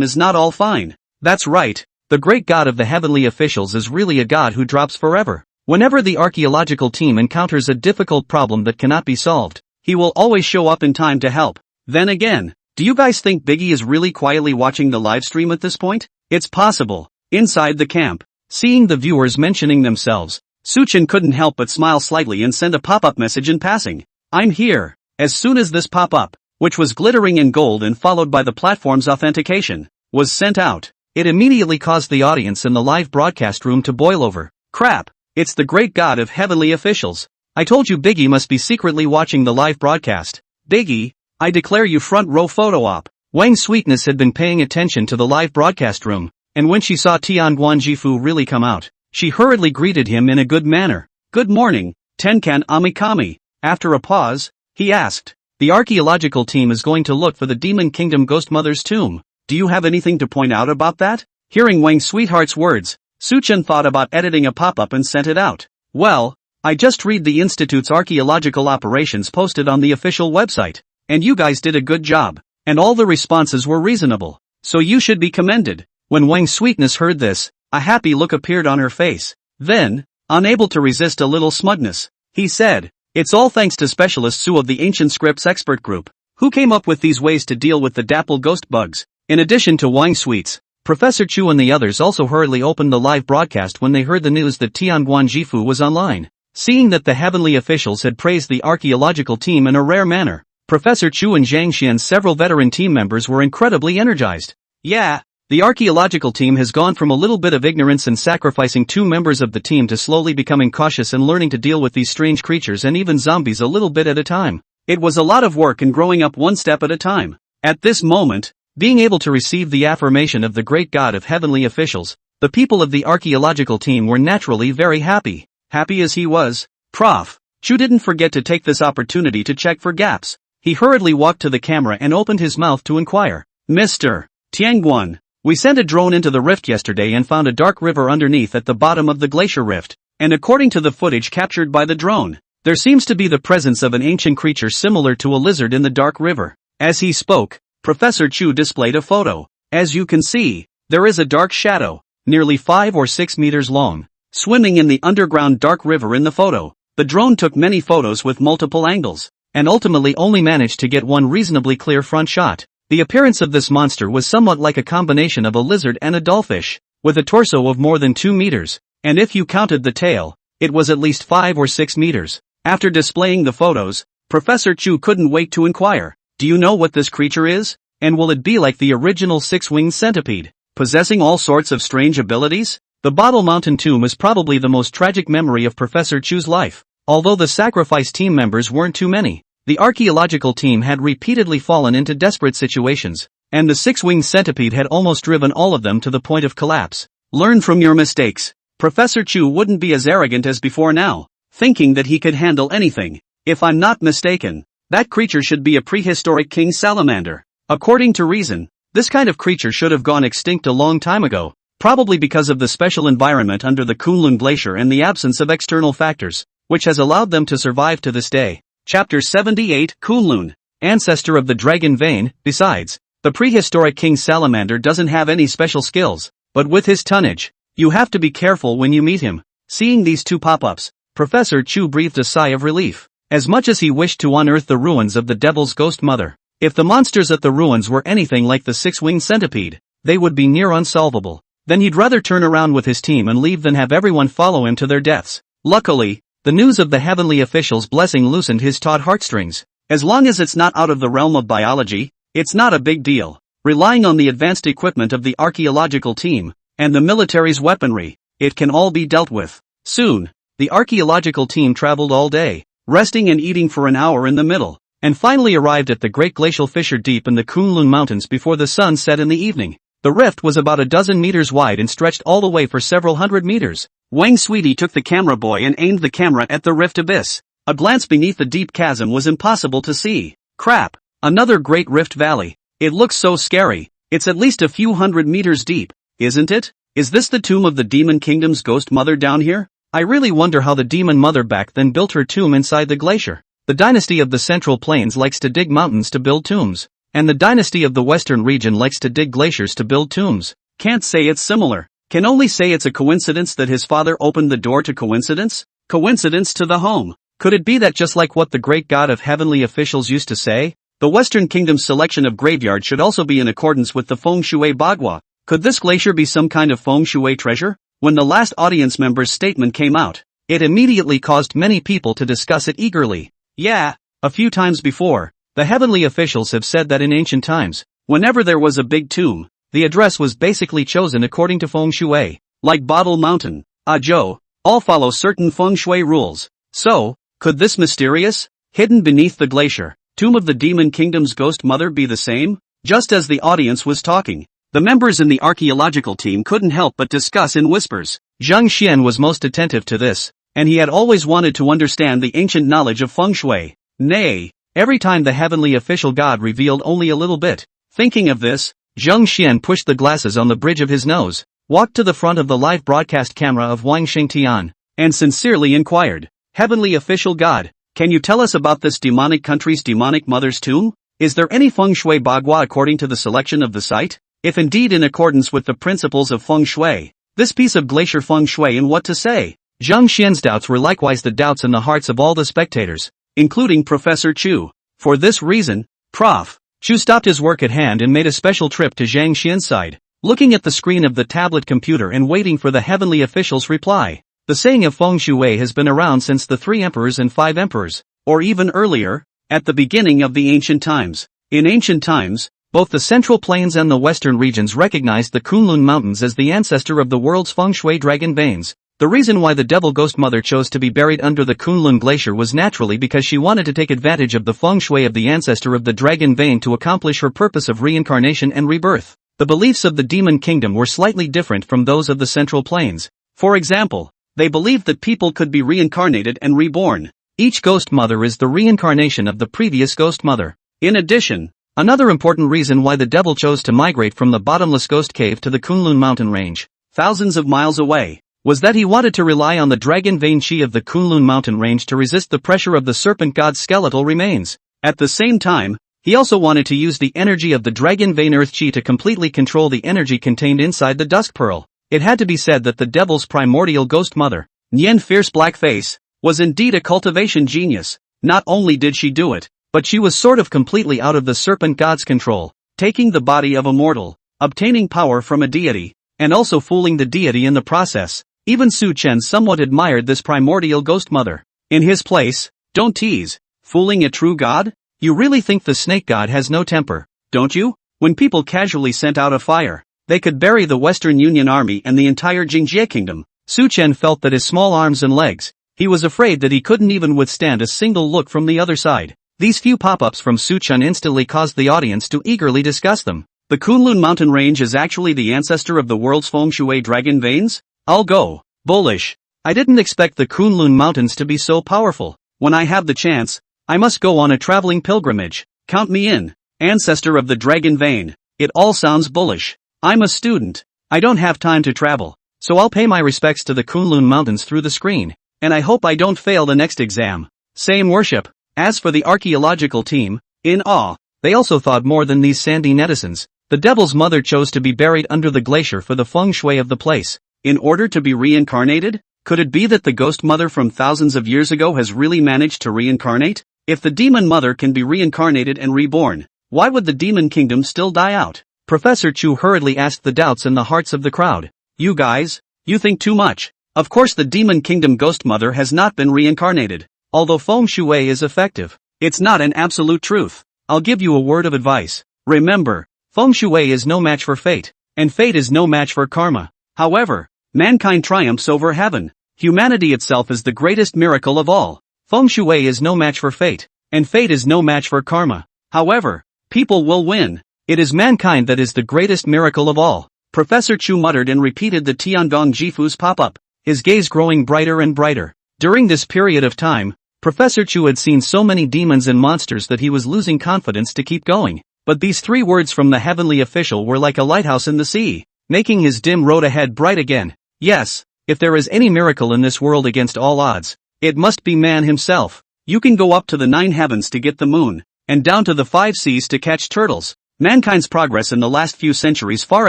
is not all fine. That's right, the great god of the heavenly officials is really a god who drops forever. Whenever the archaeological team encounters a difficult problem that cannot be solved, he will always show up in time to help. Then again, do you guys think Biggie is really quietly watching the live stream at this point? It's possible. Inside the camp, seeing the viewers mentioning themselves, Suchin couldn't help but smile slightly and send a pop-up message in passing. "I'm here." As soon as this pop-up, which was glittering in gold and followed by the platform's authentication, was sent out, it immediately caused the audience in the live broadcast room to boil over. Crap, it's the great god of heavenly officials. I told you Biggie must be secretly watching the live broadcast. Biggie, I declare you front row photo op. Wang Sweetness had been paying attention to the live broadcast room, and when she saw Tianguan Jifu really come out, she hurriedly greeted him in a good manner. "Good morning, Tenkan Amikami." After a pause, he asked, "The archaeological team is going to look for the Demon Kingdom Ghost Mother's tomb. Do you have anything to point out about that?" Hearing Wang Sweetheart's words, Suchin thought about editing a pop-up and sent it out. "Well, I just read the Institute's archaeological operations posted on the official website, and you guys did a good job, and all the responses were reasonable, so you should be commended." When Wang Sweetness heard this, a happy look appeared on her face. Then, unable to resist a little smugness, he said, "It's all thanks to Specialist Su of the Ancient Scripts Expert Group, who came up with these ways to deal with the dapple ghost bugs." In addition to Wang Sweets, Professor Chu and the others also hurriedly opened the live broadcast when they heard the news that Tianguan Jifu was online. Seeing that the heavenly officials had praised the archaeological team in a rare manner, Professor Chu and Zhang Xian's several veteran team members were incredibly energized. "Yeah, the archaeological team has gone from a little bit of ignorance and sacrificing 2 members of the team to slowly becoming cautious and learning to deal with these strange creatures and even zombies a little bit at a time. It was a lot of work and growing up one step at a time." At this moment, being able to receive the affirmation of the great god of heavenly officials, the people of the archaeological team were naturally very happy. Happy as he was, Prof. Chu didn't forget to take this opportunity to check for gaps. He hurriedly walked to the camera and opened his mouth to inquire. "Mr. Tianguan, we sent a drone into the rift yesterday and found a dark river underneath at the bottom of the glacier rift, and according to the footage captured by the drone, there seems to be the presence of an ancient creature similar to a lizard in the dark river." As he spoke, Professor Chu displayed a photo. As you can see, there is a dark shadow, nearly 5 or 6 meters long, swimming in the underground dark river in the photo. The drone took many photos with multiple angles, and ultimately only managed to get one reasonably clear front shot. The appearance of this monster was somewhat like a combination of a lizard and a dollfish, with a torso of more than 2 meters, and if you counted the tail, it was at least 5 or 6 meters. After displaying the photos, Professor Chu couldn't wait to inquire, "Do you know what this creature is? And will it be like the original 6-winged centipede, possessing all sorts of strange abilities?" The Bottle Mountain tomb is probably the most tragic memory of Professor Chu's life. Although the sacrifice team members weren't too many, the archaeological team had repeatedly fallen into desperate situations, and the 6-winged centipede had almost driven all of them to the point of collapse. Learn from your mistakes. Professor Chu wouldn't be as arrogant as before now, thinking that he could handle anything. If I'm not mistaken, that creature should be a prehistoric king salamander. According to reason, this kind of creature should have gone extinct a long time ago, probably because of the special environment under the Qilin Glacier and the absence of external factors, which has allowed them to survive to this day. Chapter 78 Qilin, ancestor of the dragon vein. Besides, the prehistoric king salamander doesn't have any special skills, but with his tonnage, you have to be careful when you meet him. Seeing these 2 pop-ups, Professor Chu breathed a sigh of relief. As much as he wished to unearth the ruins of the Devil's Ghost Mother, if the monsters at the ruins were anything like the 6-winged centipede, they would be near unsolvable. then he'd rather turn around with his team and leave than have everyone follow him to their deaths. Luckily, the news of the heavenly official's blessing loosened his taut heartstrings. As long as it's not out of the realm of biology, it's not a big deal. Relying on the advanced equipment of the archaeological team, and the military's weaponry, it can all be dealt with. Soon, the archaeological team traveled all day, resting and eating for an hour in the middle, and finally arrived at the great glacial fissure deep in the Qilin Mountains before the sun set in the evening. The rift was about a dozen meters wide and stretched all the way for several hundred meters. Wang Sweetie took the camera boy and aimed the camera at the rift abyss. A glance beneath the deep chasm was impossible to see. Crap! Another great rift valley. It looks so scary. It's at least a few hundred meters deep, isn't it? Is this the tomb of the Demon Kingdom's ghost mother down here? I really wonder how the demon mother back then built her tomb inside the glacier. The dynasty of the Central Plains likes to dig mountains to build tombs, and the dynasty of the Western region likes to dig glaciers to build tombs. Can't say it's similar. Can only say it's a coincidence that his father opened the door to coincidence? Coincidence to the home. Could it be that just like what the great god of heavenly officials used to say, the Western Kingdom's selection of graveyard should also be in accordance with the feng shui bagua? Could this glacier be some kind of feng shui treasure? When the last audience member's statement came out, it immediately caused many people to discuss it eagerly. Yeah, a few times before, the heavenly officials have said that in ancient times, whenever there was a big tomb, the address was basically chosen according to feng shui. Like Bottle Mountain, Zhou, all follow certain feng shui rules. So, could this mysterious, hidden beneath the glacier, tomb of the Demon Kingdom's ghost mother be the same? Just as the audience was talking, the members in the archaeological team couldn't help but discuss in whispers. Zhang Xian was most attentive to this, and he had always wanted to understand the ancient knowledge of feng shui. Nay, every time the heavenly official god revealed only a little bit. Thinking of this, Zhang Xian pushed the glasses on the bridge of his nose, walked to the front of the live broadcast camera of Wang Shengtian, and sincerely inquired, "Heavenly official god, can you tell us about this demonic country's demonic mother's tomb? Is there any feng shui bagua according to the selection of the site? If indeed in accordance with the principles of feng shui, this piece of glacier feng shui and what to say?" Zhang Xian's doubts were likewise the doubts in the hearts of all the spectators, including Professor Chu. For this reason, Prof. Chu stopped his work at hand and made a special trip to Zhang Xian's side, looking at the screen of the tablet computer and waiting for the heavenly official's reply. The saying of feng shui has been around since the 3 emperors and 5 emperors, or even earlier, at the beginning of the ancient times. In ancient times, both the Central Plains and the Western regions recognized the Qilin Mountains as the ancestor of the world's feng shui dragon veins. The reason why the Devil Ghost Mother chose to be buried under the Qilin Glacier was naturally because she wanted to take advantage of the feng shui of the ancestor of the dragon vein to accomplish her purpose of reincarnation and rebirth. The beliefs of the Demon Kingdom were slightly different from those of the Central Plains. For example, they believed that people could be reincarnated and reborn. Each ghost mother is the reincarnation of the previous ghost mother. In addition, another important reason why the devil chose to migrate from the bottomless ghost cave to the Qilin mountain range, thousands of miles away, was that he wanted to rely on the dragon vein chi of the Qilin mountain range to resist the pressure of the serpent god's skeletal remains. At the same time, he also wanted to use the energy of the dragon vein earth chi to completely control the energy contained inside the dusk pearl. It had to be said that the devil's primordial ghost mother, Nian Fierce Black Face, was indeed a cultivation genius. Not only did she do it, but she was sort of completely out of the serpent god's control, taking the body of a mortal, obtaining power from a deity, and also fooling the deity in the process. Even Su Chen somewhat admired this primordial ghost mother. In his place, don't tease. Fooling a true god? You really think the snake god has no temper, don't you? When people casually sent out a fire, they could bury the Western Union Army and the entire Jingjie Kingdom. Su Chen felt that his small arms and legs, he was afraid that he couldn't even withstand a single look from the other side. These few pop-ups from Su Chen instantly caused the audience to eagerly discuss them. The Qilin mountain range is actually the ancestor of the world's feng shui dragon veins? I'll go. Bullish. I didn't expect the Qilin mountains to be so powerful. When I have the chance, I must go on a traveling pilgrimage. Count me in. Ancestor of the dragon vein. It all sounds bullish. I'm a student. I don't have time to travel, so I'll pay my respects to the Qilin mountains through the screen, and I hope I don't fail the next exam. Same worship. As for the archaeological team, in awe, they also thought more than these sandy netizens. The devil's mother chose to be buried under the glacier for the feng shui of the place. In order to be reincarnated? Could it be that the ghost mother from thousands of years ago has really managed to reincarnate? If the demon mother can be reincarnated and reborn, why would the demon kingdom still die out? Professor Chu hurriedly asked the doubts in the hearts of the crowd. You guys, you think too much. Of course the Demon Kingdom Ghost Mother has not been reincarnated. Although feng shui is effective, it's not an absolute truth. I'll give you a word of advice. Remember, feng shui is no match for fate, and fate is no match for karma. However, mankind triumphs over heaven. Humanity itself is the greatest miracle of all. Feng shui is no match for fate, and fate is no match for karma. However, people will win. It is mankind that is the greatest miracle of all. Professor Chu muttered and repeated the Tiangong Jifu's pop-up, his gaze growing brighter and brighter. During this period of time, Professor Chu had seen so many demons and monsters that he was losing confidence to keep going. But these 3 words from the heavenly official were like a lighthouse in the sea, making his dim road ahead bright again. Yes, if there is any miracle in this world against all odds, it must be man himself. You can go up to the 9 heavens to get the moon, and down to the 5 seas to catch turtles. Mankind's progress in the last few centuries far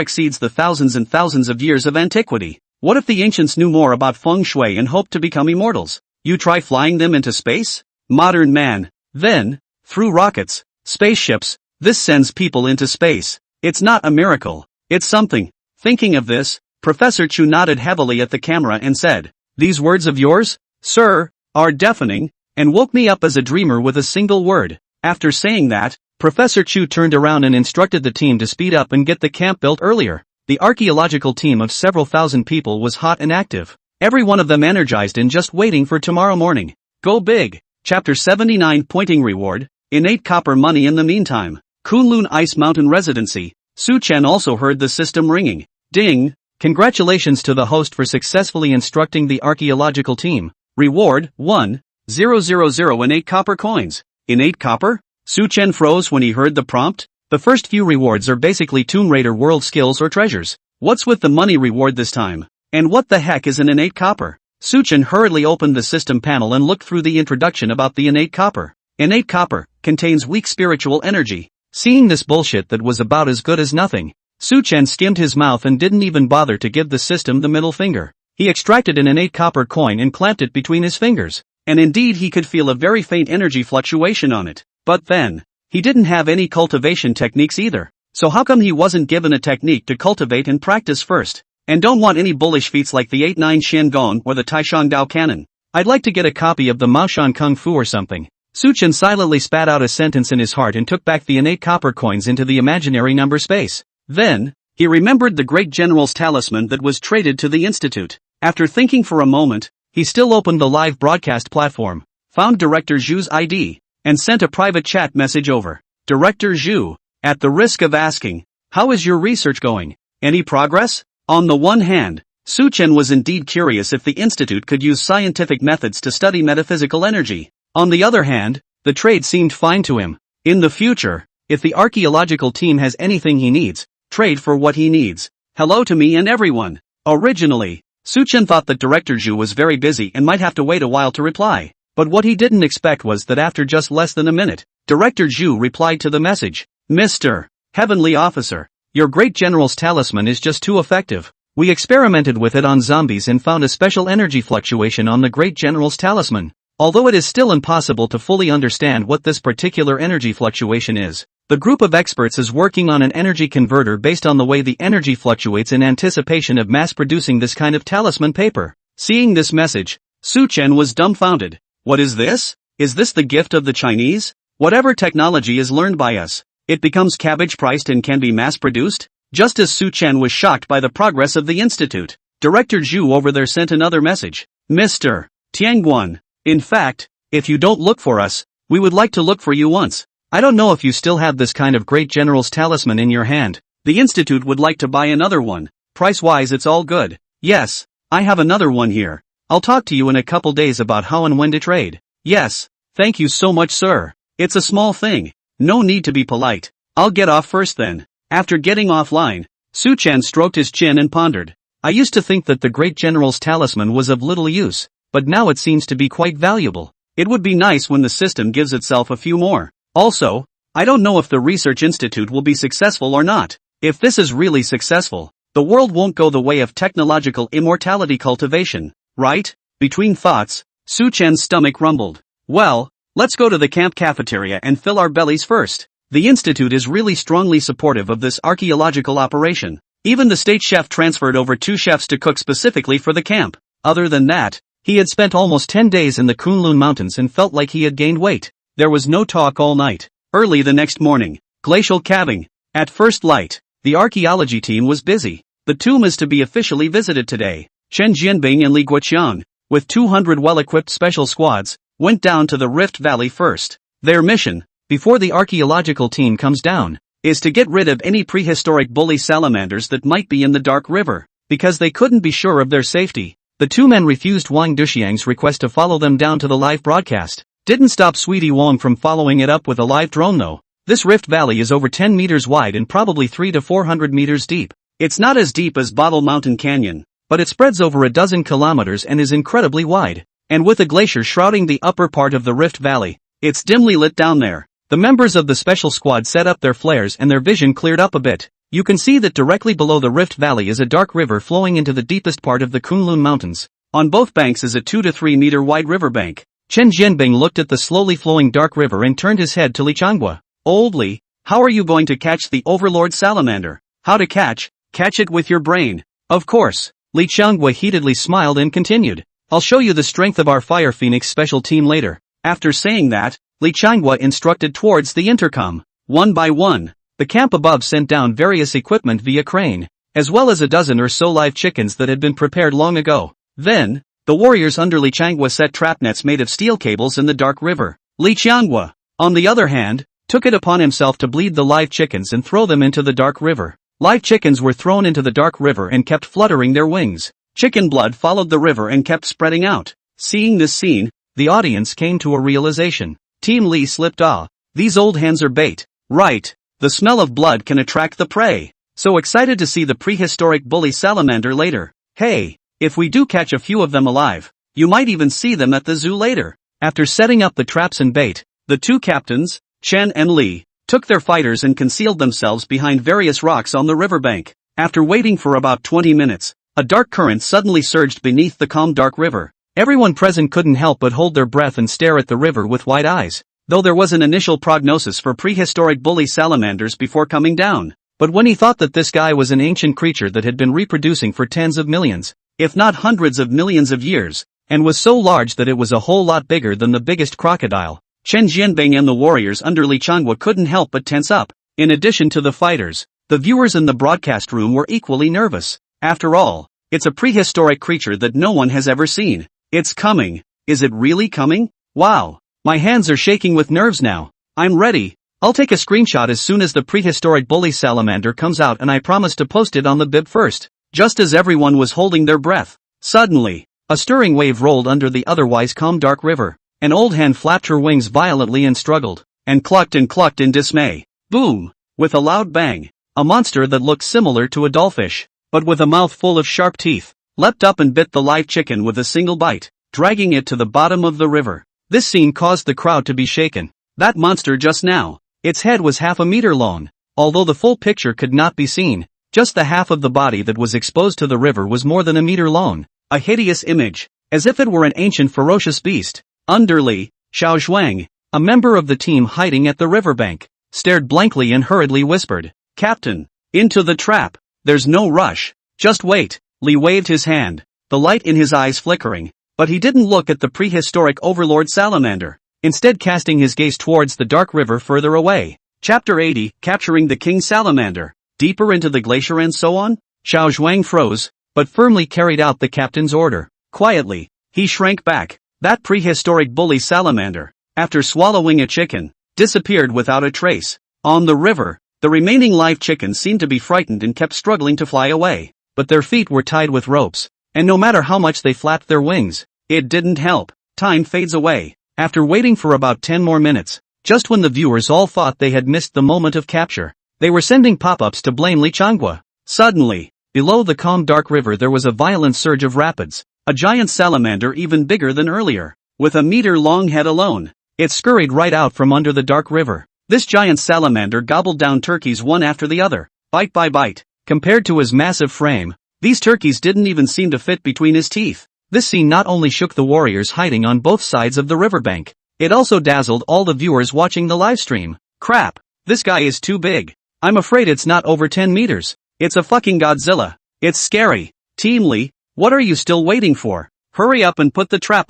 exceeds the thousands and thousands of years of antiquity. What if the ancients knew more about feng shui and hoped to become immortals? You try flying them into space? Modern man. Then, through rockets, spaceships, this sends people into space. It's not a miracle. It's something. Thinking of this, Professor Chu nodded heavily at the camera and said, "These words of yours, sir, are deafening," and woke me up as a dreamer with a single word. After saying that, Professor Chu turned around and instructed the team to speed up and get the camp built earlier. The archaeological team of several thousand people was hot and active. Every one of them energized and just waiting for tomorrow morning. Go big. Chapter 79 Pointing Reward, Innate Copper Money. In the meantime, Kunlun Ice Mountain Residency, Su Chen also heard the system ringing. Ding! Congratulations to the host for successfully instructing the archaeological team. Reward, 1,000 innate copper coins. Innate copper? Su Chen froze when he heard the prompt. The first few rewards are basically Tomb Raider world skills or treasures. What's with the money reward this time? And what the heck is an innate copper? Su Chen hurriedly opened the system panel and looked through the introduction about the innate copper. Innate copper contains weak spiritual energy. Seeing this bullshit that was about as good as nothing, Su Chen skimmed his mouth and didn't even bother to give the system the middle finger. He extracted an innate copper coin and clamped it between his fingers, and indeed he could feel a very faint energy fluctuation on it. But then, he didn't have any cultivation techniques either. So how come he wasn't given a technique to cultivate and practice first? And don't want any bullish feats like the 8-9 Shen Gong or the Taishang Dao Cannon. I'd like to get a copy of the Maoshan Kung Fu or something. Su Chen silently spat out a sentence in his heart and took back the innate copper coins into the imaginary number space. Then, he remembered the great general's talisman that was traded to the institute. After thinking for a moment, he still opened the live broadcast platform, found Director Zhu's ID, and sent a private chat message over. Director Zhu, at the risk of asking, how is your research going? Any progress? On the one hand, Su Chen was indeed curious if the institute could use scientific methods to study metaphysical energy. On the other hand, the trade seemed fine to him. In the future, if the archaeological team has anything he needs, trade for what he needs. Hello to me and everyone. Originally, Su Chen thought that Director Zhu was very busy and might have to wait a while to reply. But what he didn't expect was that after just less than a minute, Director Zhu replied to the message. Mr. Heavenly Officer, your great general's talisman is just too effective. We experimented with it on zombies and found a special energy fluctuation on the great general's talisman. Although it is still impossible to fully understand what this particular energy fluctuation is, the group of experts is working on an energy converter based on the way the energy fluctuates in anticipation of mass-producing this kind of talisman paper. Seeing this message, Su Chen was dumbfounded. What is this? Is this the gift of the Chinese? Whatever technology is learned by us, it becomes cabbage-priced and can be mass-produced? Just as Su Chen was shocked by the progress of the institute, Director Zhu over there sent another message. Mr. Tianguan, in fact, if you don't look for us, we would like to look for you once. I don't know if you still have this kind of great general's talisman in your hand. The institute would like to buy another one. Price-wise it's all good. Yes, I have another one here. I'll talk to you in a couple days about how and when to trade. Yes, thank you so much sir. It's a small thing. No need to be polite. I'll get off first then. After getting offline, Su Chen stroked his chin and pondered. I used to think that the great general's talisman was of little use, but now it seems to be quite valuable. It would be nice when the system gives itself a few more. Also, I don't know if the research institute will be successful or not. If this is really successful, the world won't go the way of technological immortality cultivation, right? Between thoughts, Su Chen's stomach rumbled. Well, let's go to the camp cafeteria and fill our bellies first. The institute is really strongly supportive of this archaeological operation. Even the state chef transferred over 2 chefs to cook specifically for the camp. Other than that, he had spent almost 10 days in the Qilin mountains and felt like he had gained weight. There was no talk all night. Early the next morning, glacial calving. At first light, the archaeology team was busy. The tomb is to be officially visited today. Chen Jianbing and Li Guoqiang, with 200 well-equipped special squads, went down to the Rift Valley first. Their mission, before the archaeological team comes down, is to get rid of any prehistoric bully salamanders that might be in the Dark River. Because they couldn't be sure of their safety, the 2 men refused Wang Duxiang's request to follow them down to the live broadcast. Didn't stop Sweetie Wong from following it up with a live drone though. This Rift Valley is over 10 meters wide and probably 300 to 400 meters deep. It's not as deep as Bottle Mountain Canyon, but it spreads over a dozen kilometers and is incredibly wide. And with a glacier shrouding the upper part of the Rift Valley, it's dimly lit down there. The members of the special squad set up their flares and their vision cleared up a bit. You can see that directly below the Rift Valley is a dark river flowing into the deepest part of the Qilin Mountains. On both banks is a 2 to 3 meter wide riverbank. Chen Jianbing looked at the slowly flowing dark river and turned his head to Li Changhua. Old Li, how are you going to catch the Overlord Salamander? How to catch? Catch it with your brain. Of course. Li Changhua heatedly smiled and continued. I'll show you the strength of our Fire Phoenix special team later. After saying that, Li Changhua instructed towards the intercom. One by one, the camp above sent down various equipment via crane, as well as a dozen or so live chickens that had been prepared long ago. Then, the warriors under Li Changhua set trap nets made of steel cables in the dark river. Li Changhua, on the other hand, took it upon himself to bleed the live chickens and throw them into the dark river. Live chickens were thrown into the dark river and kept fluttering their wings. Chicken blood followed the river and kept spreading out. Seeing this scene, the audience came to a realization. Team Li slipped off. These old hens are bait. Right, the smell of blood can attract the prey. So excited to see the prehistoric bully salamander later. Hey, if we do catch a few of them alive, you might even see them at the zoo later. After setting up the traps and bait, the 2 captains, Chen and Li, took their fighters and concealed themselves behind various rocks on the riverbank. After waiting for about 20 minutes, a dark current suddenly surged beneath the calm dark river. Everyone present couldn't help but hold their breath and stare at the river with wide eyes. Though there was an initial prognosis for prehistoric bully salamanders before coming down. But when he thought that this guy was an ancient creature that had been reproducing for tens of millions, if not hundreds of millions of years, and was so large that it was a whole lot bigger than the biggest crocodile, Chen Jianbing and the warriors under Li Changhua couldn't help but tense up. In addition to the fighters, the viewers in the broadcast room were equally nervous. After all, it's a prehistoric creature that no one has ever seen. It's coming. Is it really coming? Wow. My hands are shaking with nerves now. I'm ready. I'll take a screenshot as soon as the prehistoric bully salamander comes out and I promise to post it on the bib first. Just as everyone was holding their breath, suddenly, a stirring wave rolled under the otherwise calm dark river. An old hen flapped her wings violently and struggled, and clucked in dismay. Boom! With a loud bang, a monster that looked similar to a dollfish, but with a mouth full of sharp teeth, leapt up and bit the live chicken with a single bite, dragging it to the bottom of the river. This scene caused the crowd to be shaken. That monster just now, its head was half a meter long, although the full picture could not be seen. Just the half of the body that was exposed to the river was more than a meter long. A hideous image, as if it were an ancient ferocious beast. Under Li, Xiao Zhuang, a member of the team hiding at the riverbank, stared blankly and hurriedly whispered, "Captain, into the trap. There's no rush. Just wait." Li waved his hand, the light in his eyes flickering, but he didn't look at the prehistoric overlord salamander, instead casting his gaze towards the dark river further away. Chapter 80, Capturing the King Salamander. Deeper into the glacier and so on? Xiao Zhuang froze, but firmly carried out the captain's order. Quietly, he shrank back. That prehistoric bully salamander, after swallowing a chicken, disappeared without a trace. On the river, the remaining live chickens seemed to be frightened and kept struggling to fly away, but their feet were tied with ropes, and no matter how much they flapped their wings, it didn't help. Time fades away. After waiting for about 10 more minutes, just when the viewers all thought they had missed the moment of capture, they were sending pop-ups to blame Li Changhua. Suddenly, below the calm dark river there was a violent surge of rapids. A giant salamander even bigger than earlier, with a meter-long head alone. It scurried right out from under the dark river. This giant salamander gobbled down turkeys one after the other, bite by bite. Compared to his massive frame, these turkeys didn't even seem to fit between his teeth. This scene not only shook the warriors hiding on both sides of the riverbank, it also dazzled all the viewers watching the livestream. Crap, this guy is too big. I'm afraid it's not over 10 meters. It's a fucking Godzilla. It's scary. Team Lee, what are you still waiting for? Hurry up and put the trap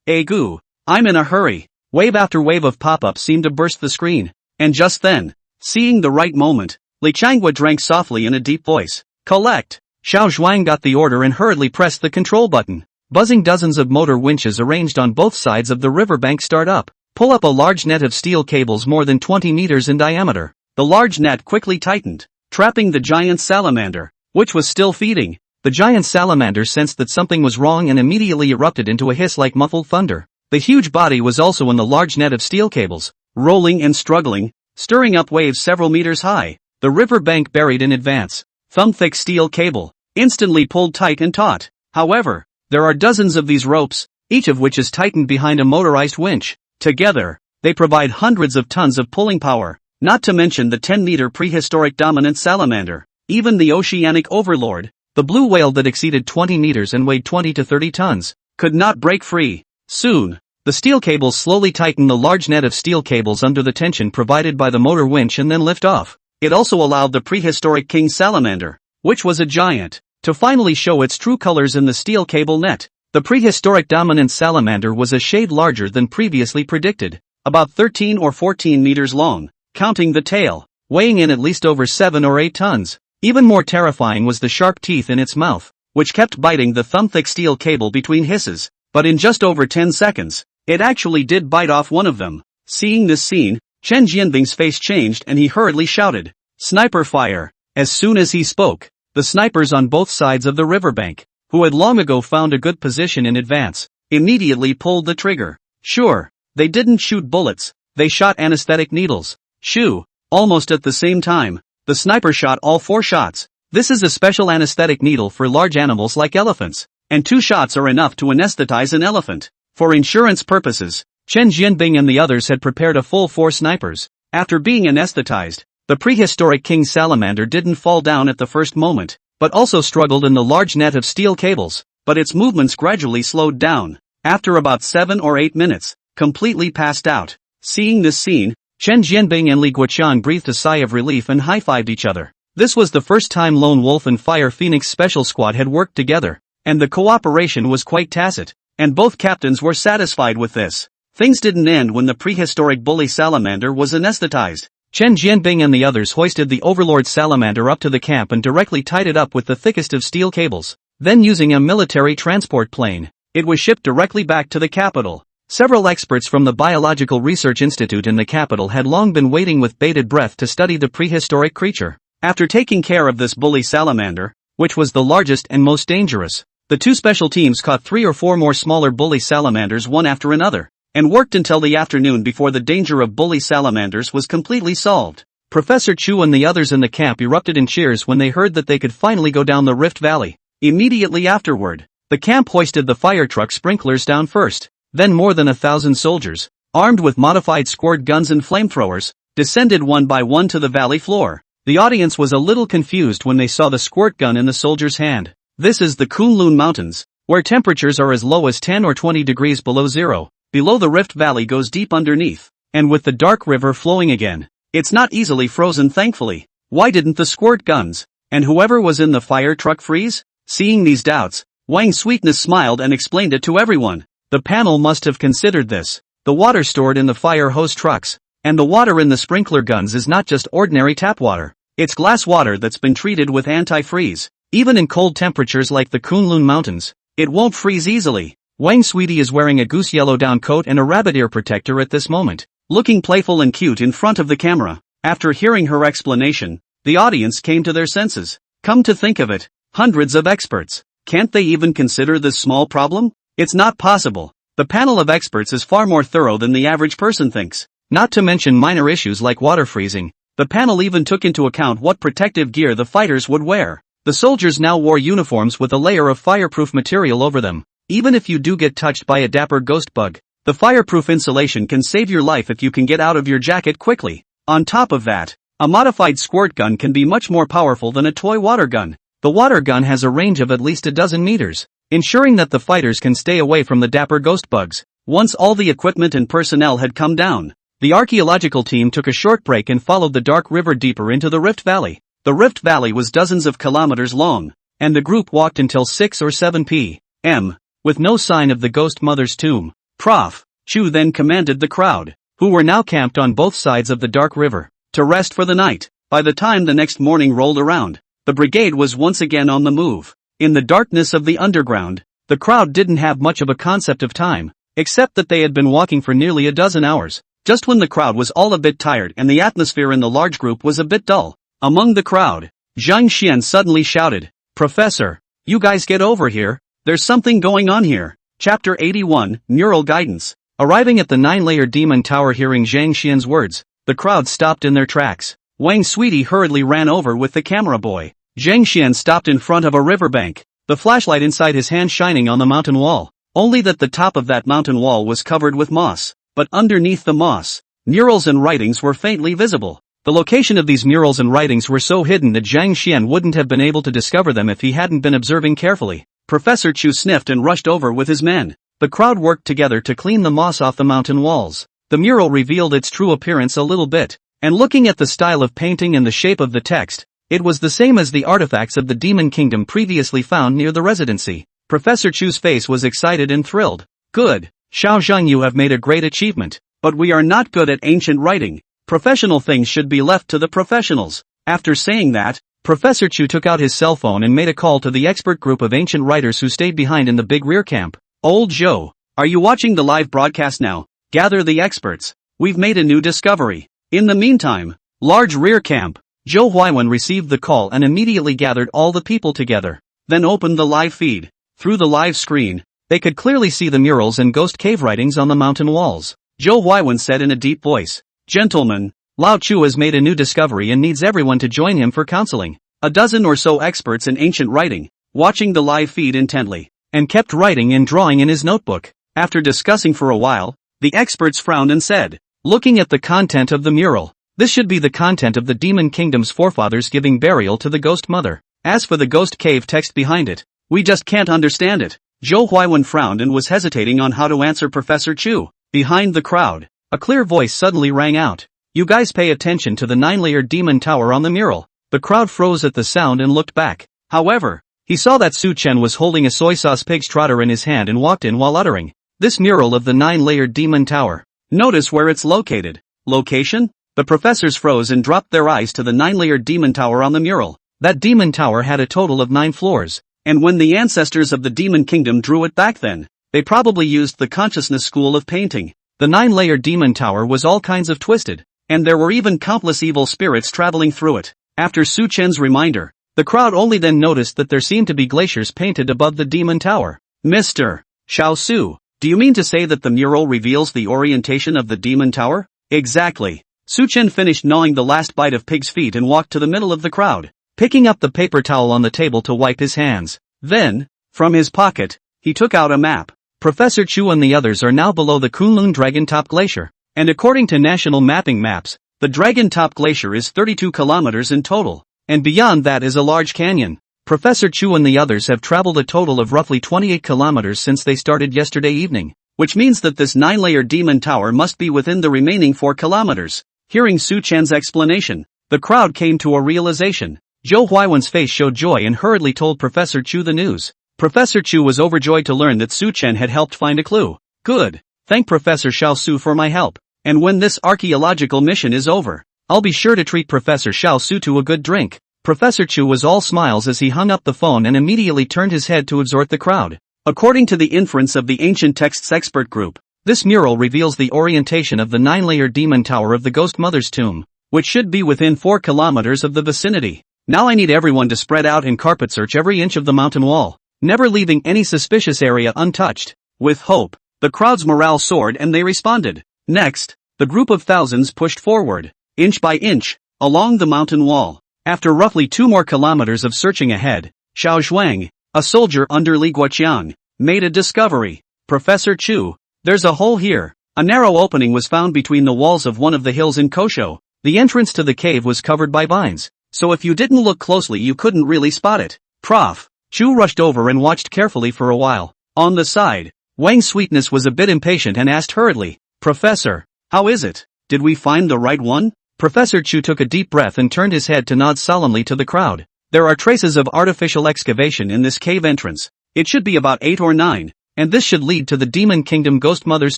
goo. I'm in a hurry. Wave after wave of pop-ups seemed to burst the screen. And just then, seeing the right moment, Li Changhua drank softly in a deep voice. Collect! Xiao Zhuang got the order and hurriedly pressed the control button. Buzzing dozens of motor winches arranged on both sides of the riverbank start up. Pull up a large net of steel cables more than 20 meters in diameter. The large net quickly tightened, trapping the giant salamander, which was still feeding. The giant salamander sensed that something was wrong and immediately erupted into a hiss like muffled thunder. The huge body was also in the large net of steel cables, rolling and struggling, stirring up waves several meters high. The riverbank buried in advance. Thumb-thick steel cable, instantly pulled tight and taut. However, there are dozens of these ropes, each of which is tightened behind a motorized winch. Together, they provide hundreds of tons of pulling power, not to mention the 10-meter prehistoric dominant salamander. Even the oceanic overlord, the blue whale that exceeded 20 meters and weighed 20 to 30 tons, could not break free. Soon, the steel cables slowly tighten the large net of steel cables under the tension provided by the motor winch and then lift off. It also allowed the prehistoric king salamander, which was a giant, to finally show its true colors in the steel cable net. The prehistoric dominant salamander was a shade larger than previously predicted, about 13 or 14 meters long, counting the tail, weighing in at least over 7 or 8 tons. Even more terrifying was the sharp teeth in its mouth, which kept biting the thumb-thick steel cable between hisses. But in just over 10 seconds, it actually did bite off one of them. Seeing this scene, Chen Jianbing's face changed and he hurriedly shouted, "Sniper fire!" As soon as he spoke, the snipers on both sides of the riverbank, who had long ago found a good position in advance, immediately pulled the trigger. Sure, they didn't shoot bullets, they shot anesthetic needles. Shoo! Almost at the same time, the sniper shot all 4 shots. This is a special anesthetic needle for large animals like elephants, and 2 shots are enough to anesthetize an elephant. For insurance purposes, Chen Jianbing and the others had prepared a full 4 snipers. After being anesthetized, the prehistoric king salamander didn't fall down at the first moment, but also struggled in the large net of steel cables, but its movements gradually slowed down. After about 7 or 8 minutes, completely passed out. Seeing this scene, Chen Jianbing and Li Guoqiang breathed a sigh of relief and high-fived each other. This was the first time Lone Wolf and Fire Phoenix Special Squad had worked together, and the cooperation was quite tacit, and both captains were satisfied with this. Things didn't end when the prehistoric bully salamander was anesthetized. Chen Jianbing and the others hoisted the overlord salamander up to the camp and directly tied it up with the thickest of steel cables. Then using a military transport plane, it was shipped directly back to the capital. Several experts from the Biological Research Institute in the capital had long been waiting with bated breath to study the prehistoric creature. After taking care of this bully salamander, which was the largest and most dangerous, the 2 special teams caught 3 or 4 more smaller bully salamanders one after another, and worked until the afternoon before the danger of bully salamanders was completely solved. Professor Chu and the others in the camp erupted in cheers when they heard that they could finally go down the Rift Valley. Immediately afterward, the camp hoisted the fire truck sprinklers down first. Then more than 1,000 soldiers, armed with modified squirt guns and flamethrowers, descended one by one to the valley floor. The audience was a little confused when they saw the squirt gun in the soldier's hand. This is the Qilin Mountains, where temperatures are as low as 10 or 20 degrees below zero. Below the Rift Valley goes deep underneath, and with the dark river flowing again, it's not easily frozen thankfully. Why didn't the squirt guns, and whoever was in the fire truck freeze? Seeing these doubts, Wang Sweetness smiled and explained it to everyone. The panel must have considered this. The water stored in the fire hose trucks, and the water in the sprinkler guns is not just ordinary tap water. It's glass water that's been treated with anti-freeze. Even in cold temperatures like the Qilin Mountains, it won't freeze easily. Wang Sweetie is wearing a goose yellow down coat and a rabbit ear protector at this moment, looking playful and cute in front of the camera. After hearing her explanation, the audience came to their senses. Come to think of it, hundreds of experts. Can't they even consider this small problem? It's not possible. The panel of experts is far more thorough than the average person thinks. Not to mention minor issues like water freezing. The panel even took into account what protective gear the fighters would wear. The soldiers now wore uniforms with a layer of fireproof material over them. Even if you do get touched by a dapper ghost bug, the fireproof insulation can save your life if you can get out of your jacket quickly. On top of that, a modified squirt gun can be much more powerful than a toy water gun. The water gun has a range of at least a dozen meters, ensuring that the fighters can stay away from the dapper ghost bugs. Once all the equipment and personnel had come down, the archaeological team took a short break and followed the dark river deeper into the Rift Valley. The The Rift Valley was dozens of kilometers long, and the group walked until 6 or 7 p.m., with no sign of the ghost mother's tomb. Prof. Chu then commanded the crowd, who were now camped on both sides of the dark river, to rest for the night. By the time the next morning rolled around, the brigade was once again on the move. In the darkness of the underground, the crowd didn't have much of a concept of time, except that they had been walking for nearly a dozen hours. Just when the crowd was all a bit tired and the atmosphere in the large group was a bit dull, among the crowd, Zhang Xian suddenly shouted, "Professor, you guys get over here, there's something going on here." Chapter 81, Mural Guidance. Arriving at the 9-layer demon tower, hearing Zhang Xian's words, the crowd stopped in their tracks. Wang Sweetie hurriedly ran over with the camera boy. Zhang Xian stopped in front of a riverbank, the flashlight inside his hand shining on the mountain wall. Only that the top of that mountain wall was covered with moss, but underneath the moss, murals and writings were faintly visible. The location of these murals and writings were so hidden that Zhang Xian wouldn't have been able to discover them if he hadn't been observing carefully. Professor Chu sniffed and rushed over with his men. The crowd worked together to clean the moss off the mountain walls. The mural revealed its true appearance a little bit, and looking at the style of painting and the shape of the text, it was the same as the artifacts of the Demon Kingdom previously found near the residency. Professor Chu's face was excited and thrilled. "Good, Xiao Zhang, you have made a great achievement, but we are not good at ancient writing. Professional things should be left to the professionals." After saying that, Professor Chu took out his cell phone and made a call to the expert group of ancient writers who stayed behind in the big rear camp. "Old Zhou, are you watching the live broadcast now? Gather the experts. We've made a new discovery." In the meantime, large rear camp, Zhou Huaiwen received the call and immediately gathered all the people together, then opened the live feed. Through the live screen, they could clearly see the murals and ghost cave writings on the mountain walls. Zhou Huaiwen said in a deep voice, "Gentlemen, Lao Chu has made a new discovery and needs everyone to join him for counseling." A dozen or so experts in ancient writing, watching the live feed intently, and kept writing and drawing in his notebook. After discussing for a while, the experts frowned and said, looking at the content of the mural, "This should be the content of the Demon Kingdom's forefathers giving burial to the ghost mother. As for the ghost cave text behind it, we just can't understand it." Zhou Huaiwen frowned and was hesitating on how to answer Professor Chu. Behind the crowd, a clear voice suddenly rang out. "You guys pay attention to the 9-layer demon tower on the mural." The crowd froze at the sound and looked back. However, he saw that Su Chen was holding a soy sauce pig's trotter in his hand and walked in while uttering, "This mural of the 9-layer demon tower. Notice where it's located." Location? The professors froze and dropped their eyes to the 9-layer demon tower on the mural. That demon tower had a total of 9 floors, and when the ancestors of the Demon Kingdom drew it back then, they probably used the consciousness school of painting. The 9-layer demon tower was all kinds of twisted, and there were even countless evil spirits traveling through it. After Su Chen's reminder, the crowd only then noticed that there seemed to be glaciers painted above the demon tower. "Mr. Xiao Su, do you mean to say that the mural reveals the orientation of the demon tower?" "Exactly." Su Chen finished gnawing the last bite of pig's feet and walked to the middle of the crowd, picking up the paper towel on the table to wipe his hands. Then, from his pocket, he took out a map. Professor Chu and the others are now below the Kunlun Dragon Top Glacier, and according to national mapping maps, the Dragon Top Glacier is 32 kilometers in total, and beyond that is a large canyon. Professor Chu and the others have traveled a total of roughly 28 kilometers since they started yesterday evening, which means that this 9-layer demon tower must be within the remaining 4 kilometers. Hearing Su Chen's explanation, the crowd came to a realization. Zhou Huaiwen's face showed joy and hurriedly told Professor Chu the news. Professor Chu was overjoyed to learn that Su Chen had helped find a clue. "Good. Thank Professor Xiao Su for my help. And when this archaeological mission is over, I'll be sure to treat Professor Xiao Su to a good drink." Professor Chu was all smiles as he hung up the phone and immediately turned his head to exhort the crowd. According to the inference of the ancient texts expert group, this mural reveals the orientation of the 9-layer demon tower of the ghost mother's tomb, which should be within 4 kilometers of the vicinity. Now I need everyone to spread out and carpet search every inch of the mountain wall, never leaving any suspicious area untouched. With hope, the crowd's morale soared and they responded. Next, the group of thousands pushed forward, inch by inch, along the mountain wall. After roughly 2 more kilometers of searching ahead, Xiao Zhuang, a soldier under Li Guoqiang, made a discovery. "Professor Chu, there's a hole here." A narrow opening was found between the walls of one of the hills in Kosho. The entrance to the cave was covered by vines, so if you didn't look closely you couldn't really spot it. Prof. Chu rushed over and watched carefully for a while. On the side, Wang Sweetness was a bit impatient and asked hurriedly, "Professor, how is it? Did we find the right one?" Professor Chu took a deep breath and turned his head to nod solemnly to the crowd. There are traces of artificial excavation in this cave entrance. It should be about 8 or 9, and this should lead to the Demon Kingdom Ghost Mother's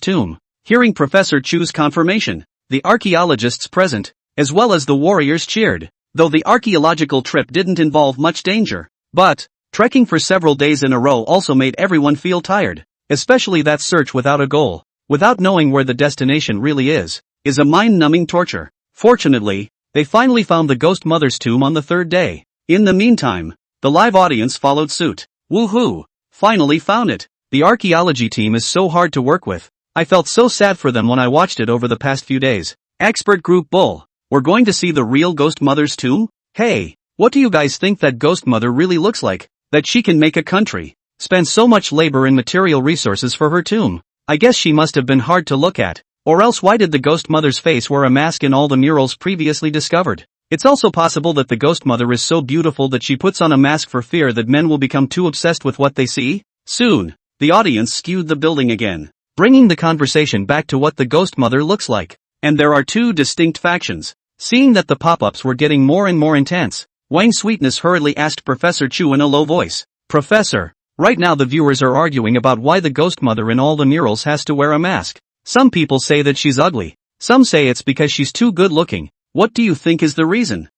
tomb. Hearing Professor Chu's confirmation, the archaeologists present, as well as the warriors cheered, though the archaeological trip didn't involve much danger. But, trekking for several days in a row also made everyone feel tired, especially that search without a goal, without knowing where the destination really is a mind-numbing torture. Fortunately, they finally found the Ghost Mother's tomb on the 3rd day. In the meantime, the live audience followed suit. Woohoo! Finally found it! The archaeology team is so hard to work with. I felt so sad for them when I watched it over the past few days. Expert Group Bull. We're going to see the real Ghost Mother's tomb? Hey, what do you guys think that Ghost Mother really looks like? That she can make a country spend so much labor and material resources for her tomb? I guess she must have been hard to look at. Or else why did the Ghost Mother's face wear a mask in all the murals previously discovered? It's also possible that the Ghost Mother is so beautiful that she puts on a mask for fear that men will become too obsessed with what they see. Soon, the audience skewed the building again, bringing the conversation back to what the Ghost Mother looks like. And there are 2 distinct factions. Seeing that the pop-ups were getting more and more intense, Wang Sweetness hurriedly asked Professor Chu in a low voice, "Professor, right now the viewers are arguing about why the Ghost Mother in all the murals has to wear a mask. Some people say that she's ugly. Some say it's because she's too good looking. What do you think is the reason?"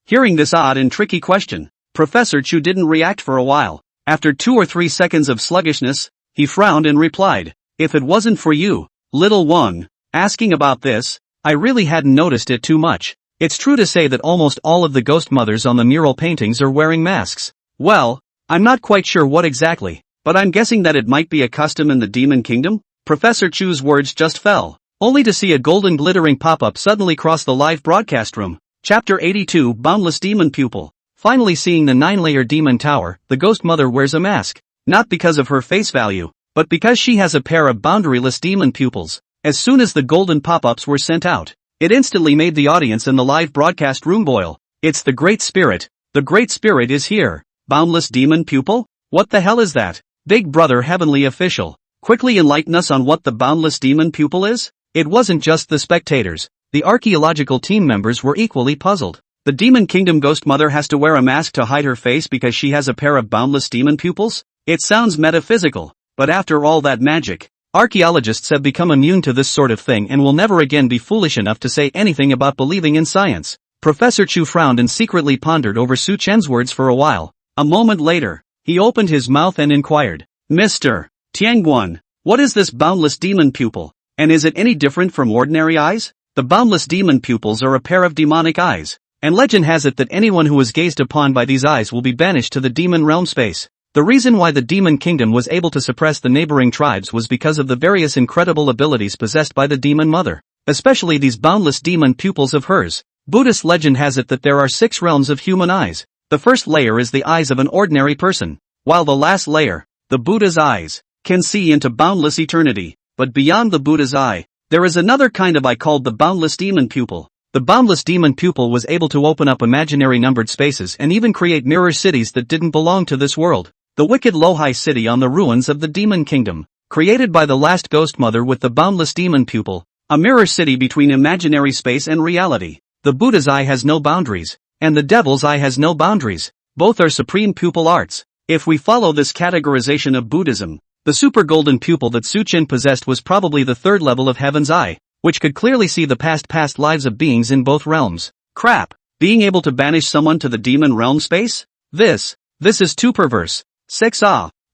Hearing this odd and tricky question, Professor Chu didn't react for a while. After 2 or 3 seconds of sluggishness, he frowned and replied, "If it wasn't for you, little Wang, asking about this, I really hadn't noticed it too much. It's true to say that almost all of the Ghost Mothers on the mural paintings are wearing masks. Well, I'm not quite sure what exactly, but I'm guessing that it might be a custom in the Demon Kingdom." Professor Chu's words just fell, only to see a golden glittering pop-up suddenly cross the live broadcast room. Chapter 82 Boundless Demon Pupil. Finally seeing the 9-layer demon tower, the Ghost Mother wears a mask. Not because of her face value, but because she has a pair of boundaryless demon pupils. As soon as the golden pop-ups were sent out, it instantly made the audience in the live broadcast room boil. It's the Great Spirit. The Great Spirit is here. Boundless demon pupil? What the hell is that? Big Brother Heavenly Official, quickly enlighten us on what the boundless demon pupil is? It wasn't just the spectators. The archaeological team members were equally puzzled. The Demon Kingdom Ghost Mother has to wear a mask to hide her face because she has a pair of boundless demon pupils? It sounds metaphysical, but after all that magic, archaeologists have become immune to this sort of thing and will never again be foolish enough to say anything about believing in science. Professor Chu frowned and secretly pondered over Su Chen's words for a while. A moment later, he opened his mouth and inquired, "Mr. Tianguan, what is this boundless demon pupil? And is it any different from ordinary eyes?" The boundless demon pupils are a pair of demonic eyes, and legend has it that anyone who is gazed upon by these eyes will be banished to the demon realm space. The reason why the Demon Kingdom was able to suppress the neighboring tribes was because of the various incredible abilities possessed by the Demon Mother, especially these boundless demon pupils of hers. Buddhist legend has it that there are 6 realms of human eyes. The first layer is the eyes of an ordinary person, while the last layer, the Buddha's eyes, can see into boundless eternity. But beyond the Buddha's eye, there is another kind of eye called the boundless demon pupil. The boundless demon pupil was able to open up imaginary numbered spaces and even create mirror cities that didn't belong to this world. The wicked Lohai city on the ruins of the Demon Kingdom, created by the last Ghost Mother with the boundless demon pupil, a mirror city between imaginary space and reality. The Buddha's eye has no boundaries, and the Devil's eye has no boundaries. Both are supreme pupil arts. If we follow this categorization of Buddhism, the super golden pupil that Su Chen possessed was probably the 3rd level of Heaven's Eye, which could clearly see the past lives of beings in both realms. Crap! Being able to banish someone to the demon realm space? This is too perverse. 6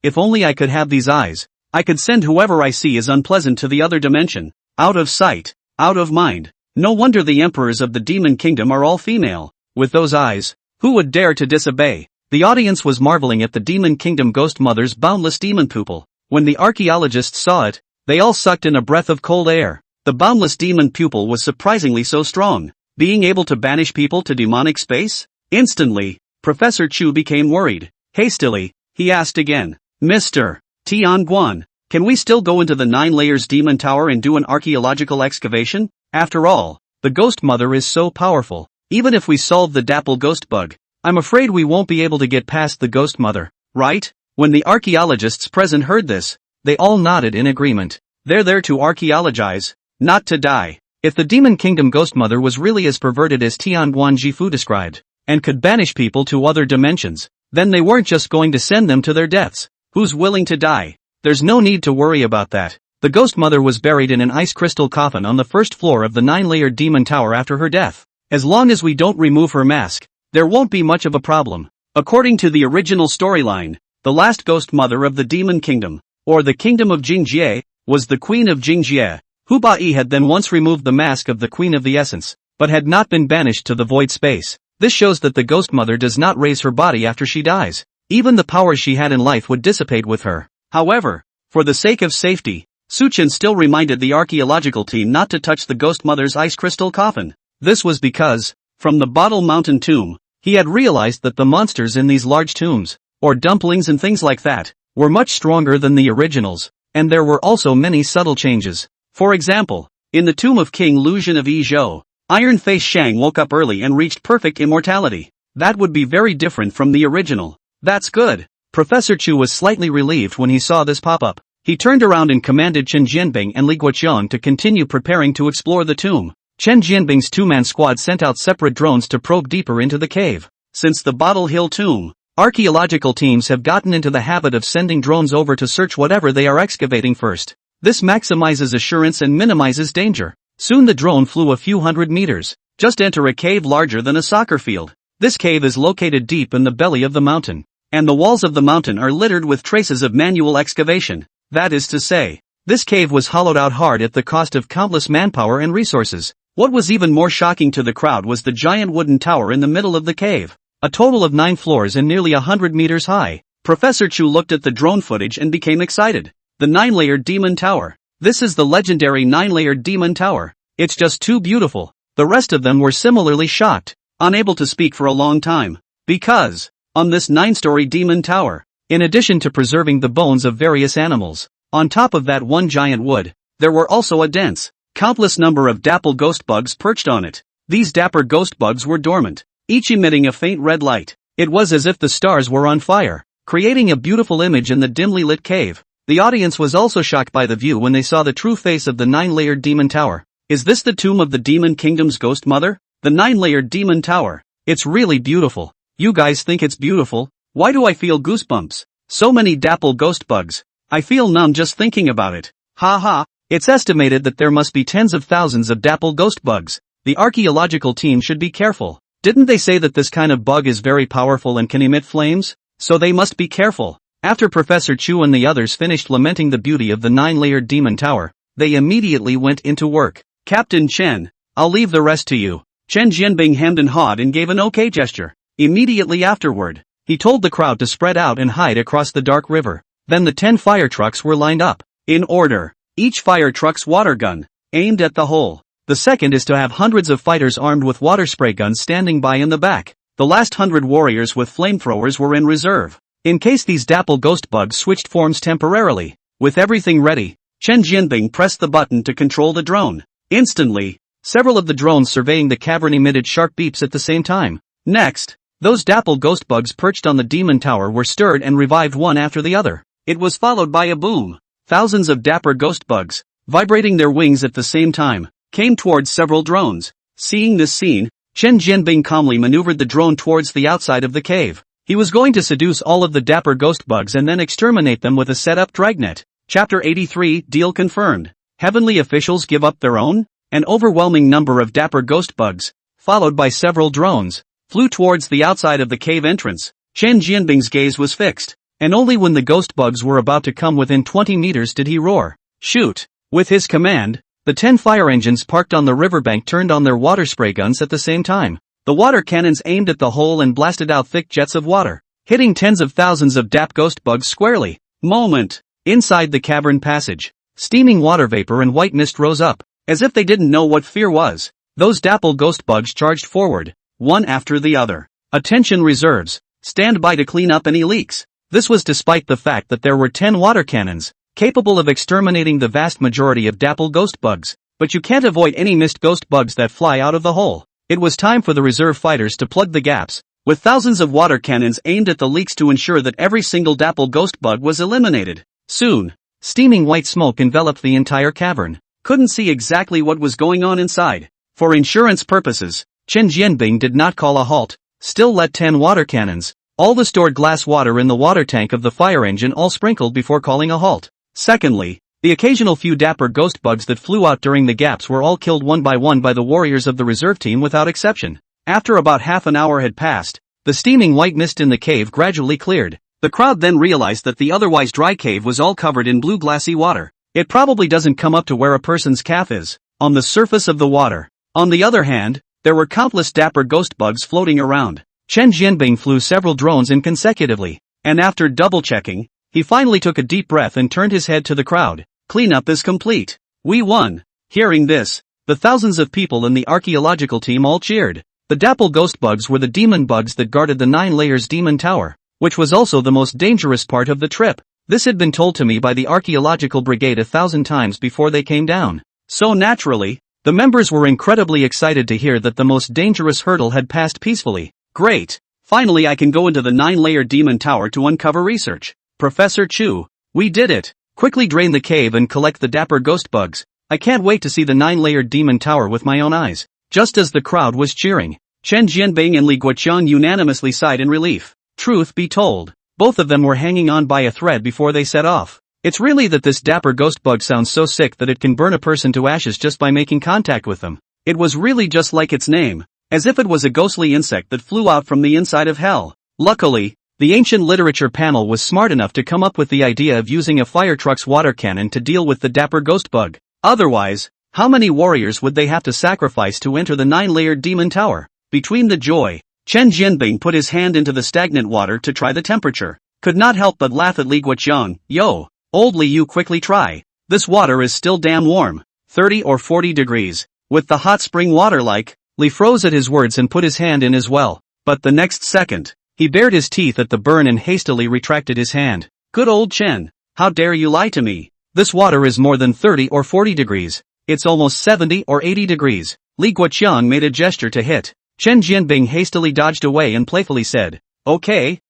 if only I could have these eyes. I could send whoever I see as unpleasant to the other dimension. Out of sight, out of mind. No wonder the emperors of the Demon Kingdom are all female. With those eyes, who would dare to disobey? The audience was marveling at the Demon Kingdom Ghost Mother's boundless demon pupil. When the archaeologists saw it, they all sucked in a breath of cold air. The boundless demon pupil was surprisingly so strong, being able to banish people to demonic space? Instantly, Professor Chu became worried. Hastily, he asked again, "Mr. Tianguan, can we still go into the 9 layers demon tower and do an archaeological excavation? After all, the Ghost Mother is so powerful. Even if we solve the Dapple ghost bug, I'm afraid we won't be able to get past the Ghost Mother, right?" When the archaeologists present heard this, they all nodded in agreement. They're there to archaeologize, not to die. If the Demon Kingdom Ghost Mother was really as perverted as Tianguan Jifu described, and could banish people to other dimensions, then they weren't just going to send them to their deaths. Who's willing to die? There's no need to worry about that. The Ghost Mother was buried in an ice crystal coffin on the first floor of the 9-layered demon tower after her death. As long as we don't remove her mask, there won't be much of a problem. According to the original storyline, the last Ghost Mother of the Demon Kingdom, or the Kingdom of Jingjie, was the Queen of Jingjie. Hubai had then once removed the mask of the Queen of the Essence, but had not been banished to the void space. This shows that the Ghost Mother does not raise her body after she dies. Even the powers she had in life would dissipate with her. However, for the sake of safety, Suchin still reminded the archaeological team not to touch the Ghost Mother's ice crystal coffin. This was because, from the Bottle Mountain tomb, he had realized that the monsters in these large tombs, or dumplings and things like that, were much stronger than the originals, and there were also many subtle changes. For example, in the tomb of King Lucian of Yizhou, Iron Face Shang woke up early and reached perfect immortality. That would be very different from the original. That's good. Professor Chu was slightly relieved when he saw this pop up. He turned around and commanded Chen Jianbing and Li Guoqiang to continue preparing to explore the tomb. Chen Jianbing's two-man squad sent out separate drones to probe deeper into the cave. Since the Bottle Hill tomb, archaeological teams have gotten into the habit of sending drones over to search whatever they are excavating first. This maximizes assurance and minimizes danger. Soon the drone flew a few hundred meters. Just enter a cave larger than a soccer field. This cave is located deep in the belly of the mountain, and the walls of the mountain are littered with traces of manual excavation. That is to say, this cave was hollowed out hard at the cost of countless manpower and resources. What was even more shocking to the crowd was the giant wooden tower in the middle of the cave. A total of 9 floors and nearly 100 meters high. Professor Chu looked at the drone footage and became excited. The 9-layered demon tower. This is the legendary 9-layered demon tower. It's just too beautiful. The rest of them were similarly shocked, unable to speak for a long time. Because, on this 9-story demon tower, in addition to preserving the bones of various animals, on top of that one giant wood, there were also a dense, countless number of dapple ghost bugs perched on it. These dapper ghost bugs were dormant, each emitting a faint red light. It was as if the stars were on fire, creating a beautiful image in the dimly lit cave. The audience was also shocked by the view when they saw the true face of the 9-layered demon tower. Is this the tomb of the Demon Kingdom's Ghost Mother? The 9-layered demon tower. It's really beautiful. You guys think it's beautiful? Why do I feel goosebumps? So many dapple ghost bugs. I feel numb just thinking about it. Ha ha. It's estimated that there must be tens of thousands of dapple ghost bugs. The archaeological team should be careful. Didn't they say that this kind of bug is very powerful and can emit flames? So they must be careful. After Professor Chu and the others finished lamenting the beauty of the 9-layered demon tower, they immediately went into work. Captain Chen, I'll leave the rest to you. Chen Jianbing hemmed and hawed and gave an okay gesture. Immediately afterward, he told the crowd to spread out and hide across the dark river. Then the 10 fire trucks were lined up, in order. Each fire truck's water gun, aimed at the hole. The second is to have hundreds of fighters armed with water spray guns standing by in the back. The last 100 warriors with flamethrowers were in reserve, in case these dapple ghost bugs switched forms temporarily. With everything ready, Chen Jianbing pressed the button to control the drone. Instantly, several of the drones surveying the cavern emitted sharp beeps at the same time. Next, those dapple ghost bugs perched on the demon tower were stirred and revived one after the other. It was followed by a boom. Thousands of dapper ghost bugs, vibrating their wings at the same time, came towards several drones. Seeing this scene, Chen Jianbing calmly maneuvered the drone towards the outside of the cave. He was going to seduce all of the dapper ghost bugs and then exterminate them with a set-up dragnet. Chapter 83, Deal confirmed. Heavenly officials give up their own? An overwhelming number of dapper ghost bugs, followed by several drones, flew towards the outside of the cave entrance. Chen Jianbing's gaze was fixed, and only when the ghost bugs were about to come within 20 meters did he roar, "Shoot!" With his command, the 10 fire engines parked on the riverbank turned on their water spray guns at the same time. The water cannons aimed at the hole and blasted out thick jets of water, hitting tens of thousands of dap ghost bugs squarely. Moment. Inside the cavern passage, steaming water vapor and white mist rose up, as if they didn't know what fear was. Those dapple ghost bugs charged forward, one after the other. Attention reserves, stand by to clean up any leaks. This was despite the fact that there were 10 water cannons, capable of exterminating the vast majority of dapple ghost bugs. But you can't avoid any mist ghost bugs that fly out of the hole. It was time for the reserve fighters to plug the gaps, with thousands of water cannons aimed at the leaks to ensure that every single dapple ghost bug was eliminated. Soon, steaming white smoke enveloped the entire cavern. couldn't see exactly what was going on inside. For insurance purposes, Chen Jianbing did not call a halt, still let 10 water cannons, all the stored glass water in the water tank of the fire engine all sprinkled before calling a halt. Secondly, the occasional few dapper ghost bugs that flew out during the gaps were all killed one by the warriors of the reserve team without exception. After about half an hour had passed, the steaming white mist in the cave gradually cleared. The crowd then realized that the otherwise dry cave was all covered in blue glassy water. It probably doesn't come up to where a person's calf is, on the surface of the water. On the other hand, there were countless dapper ghost bugs floating around. Chen Jianbing flew several drones in consecutively, and after double-checking, he finally took a deep breath and turned his head to the crowd. Cleanup is complete. We won. Hearing this, the thousands of people in the archaeological team all cheered. The dapple ghost bugs were the demon bugs that guarded the 9 layers demon tower, which was also the most dangerous part of the trip. This had been told to me by the archaeological brigade 1,000 times before they came down. So naturally, the members were incredibly excited to hear that the most dangerous hurdle had passed peacefully. Great! Finally I can go into the 9-layer demon tower to uncover research. Professor Chu, we did it! Quickly drain the cave and collect the dapper ghost bugs. I can't wait to see the 9-layered demon tower with my own eyes. Just as the crowd was cheering, Chen Jianbing and Li Guoqiang unanimously sighed in relief. Truth be told, both of them were hanging on by a thread before they set off. It's really that this dapper ghost bug sounds so sick that it can burn a person to ashes just by making contact with them. It was really just like its name, as if it was a ghostly insect that flew out from the inside of hell. Luckily, the ancient literature panel was smart enough to come up with the idea of using a fire truck's water cannon to deal with the dapper ghost bug. Otherwise, how many warriors would they have to sacrifice to enter the 9-layered demon tower? Between the joy, Chen Jianbing put his hand into the stagnant water to try the temperature. Could not help but laugh at Li Guoqiang. Yo, old Li, you quickly try. This water is still damn warm. 30 or 40 degrees. With the hot spring water like. Li froze at his words and put his hand in as well. But the next second, he bared his teeth at the burn and hastily retracted his hand. Good old Chen, how dare you lie to me? This water is more than 30 or 40 degrees. It's almost 70 or 80 degrees. Li Guoqiang made a gesture to hit. Chen Jianbing hastily dodged away and playfully said, Okay,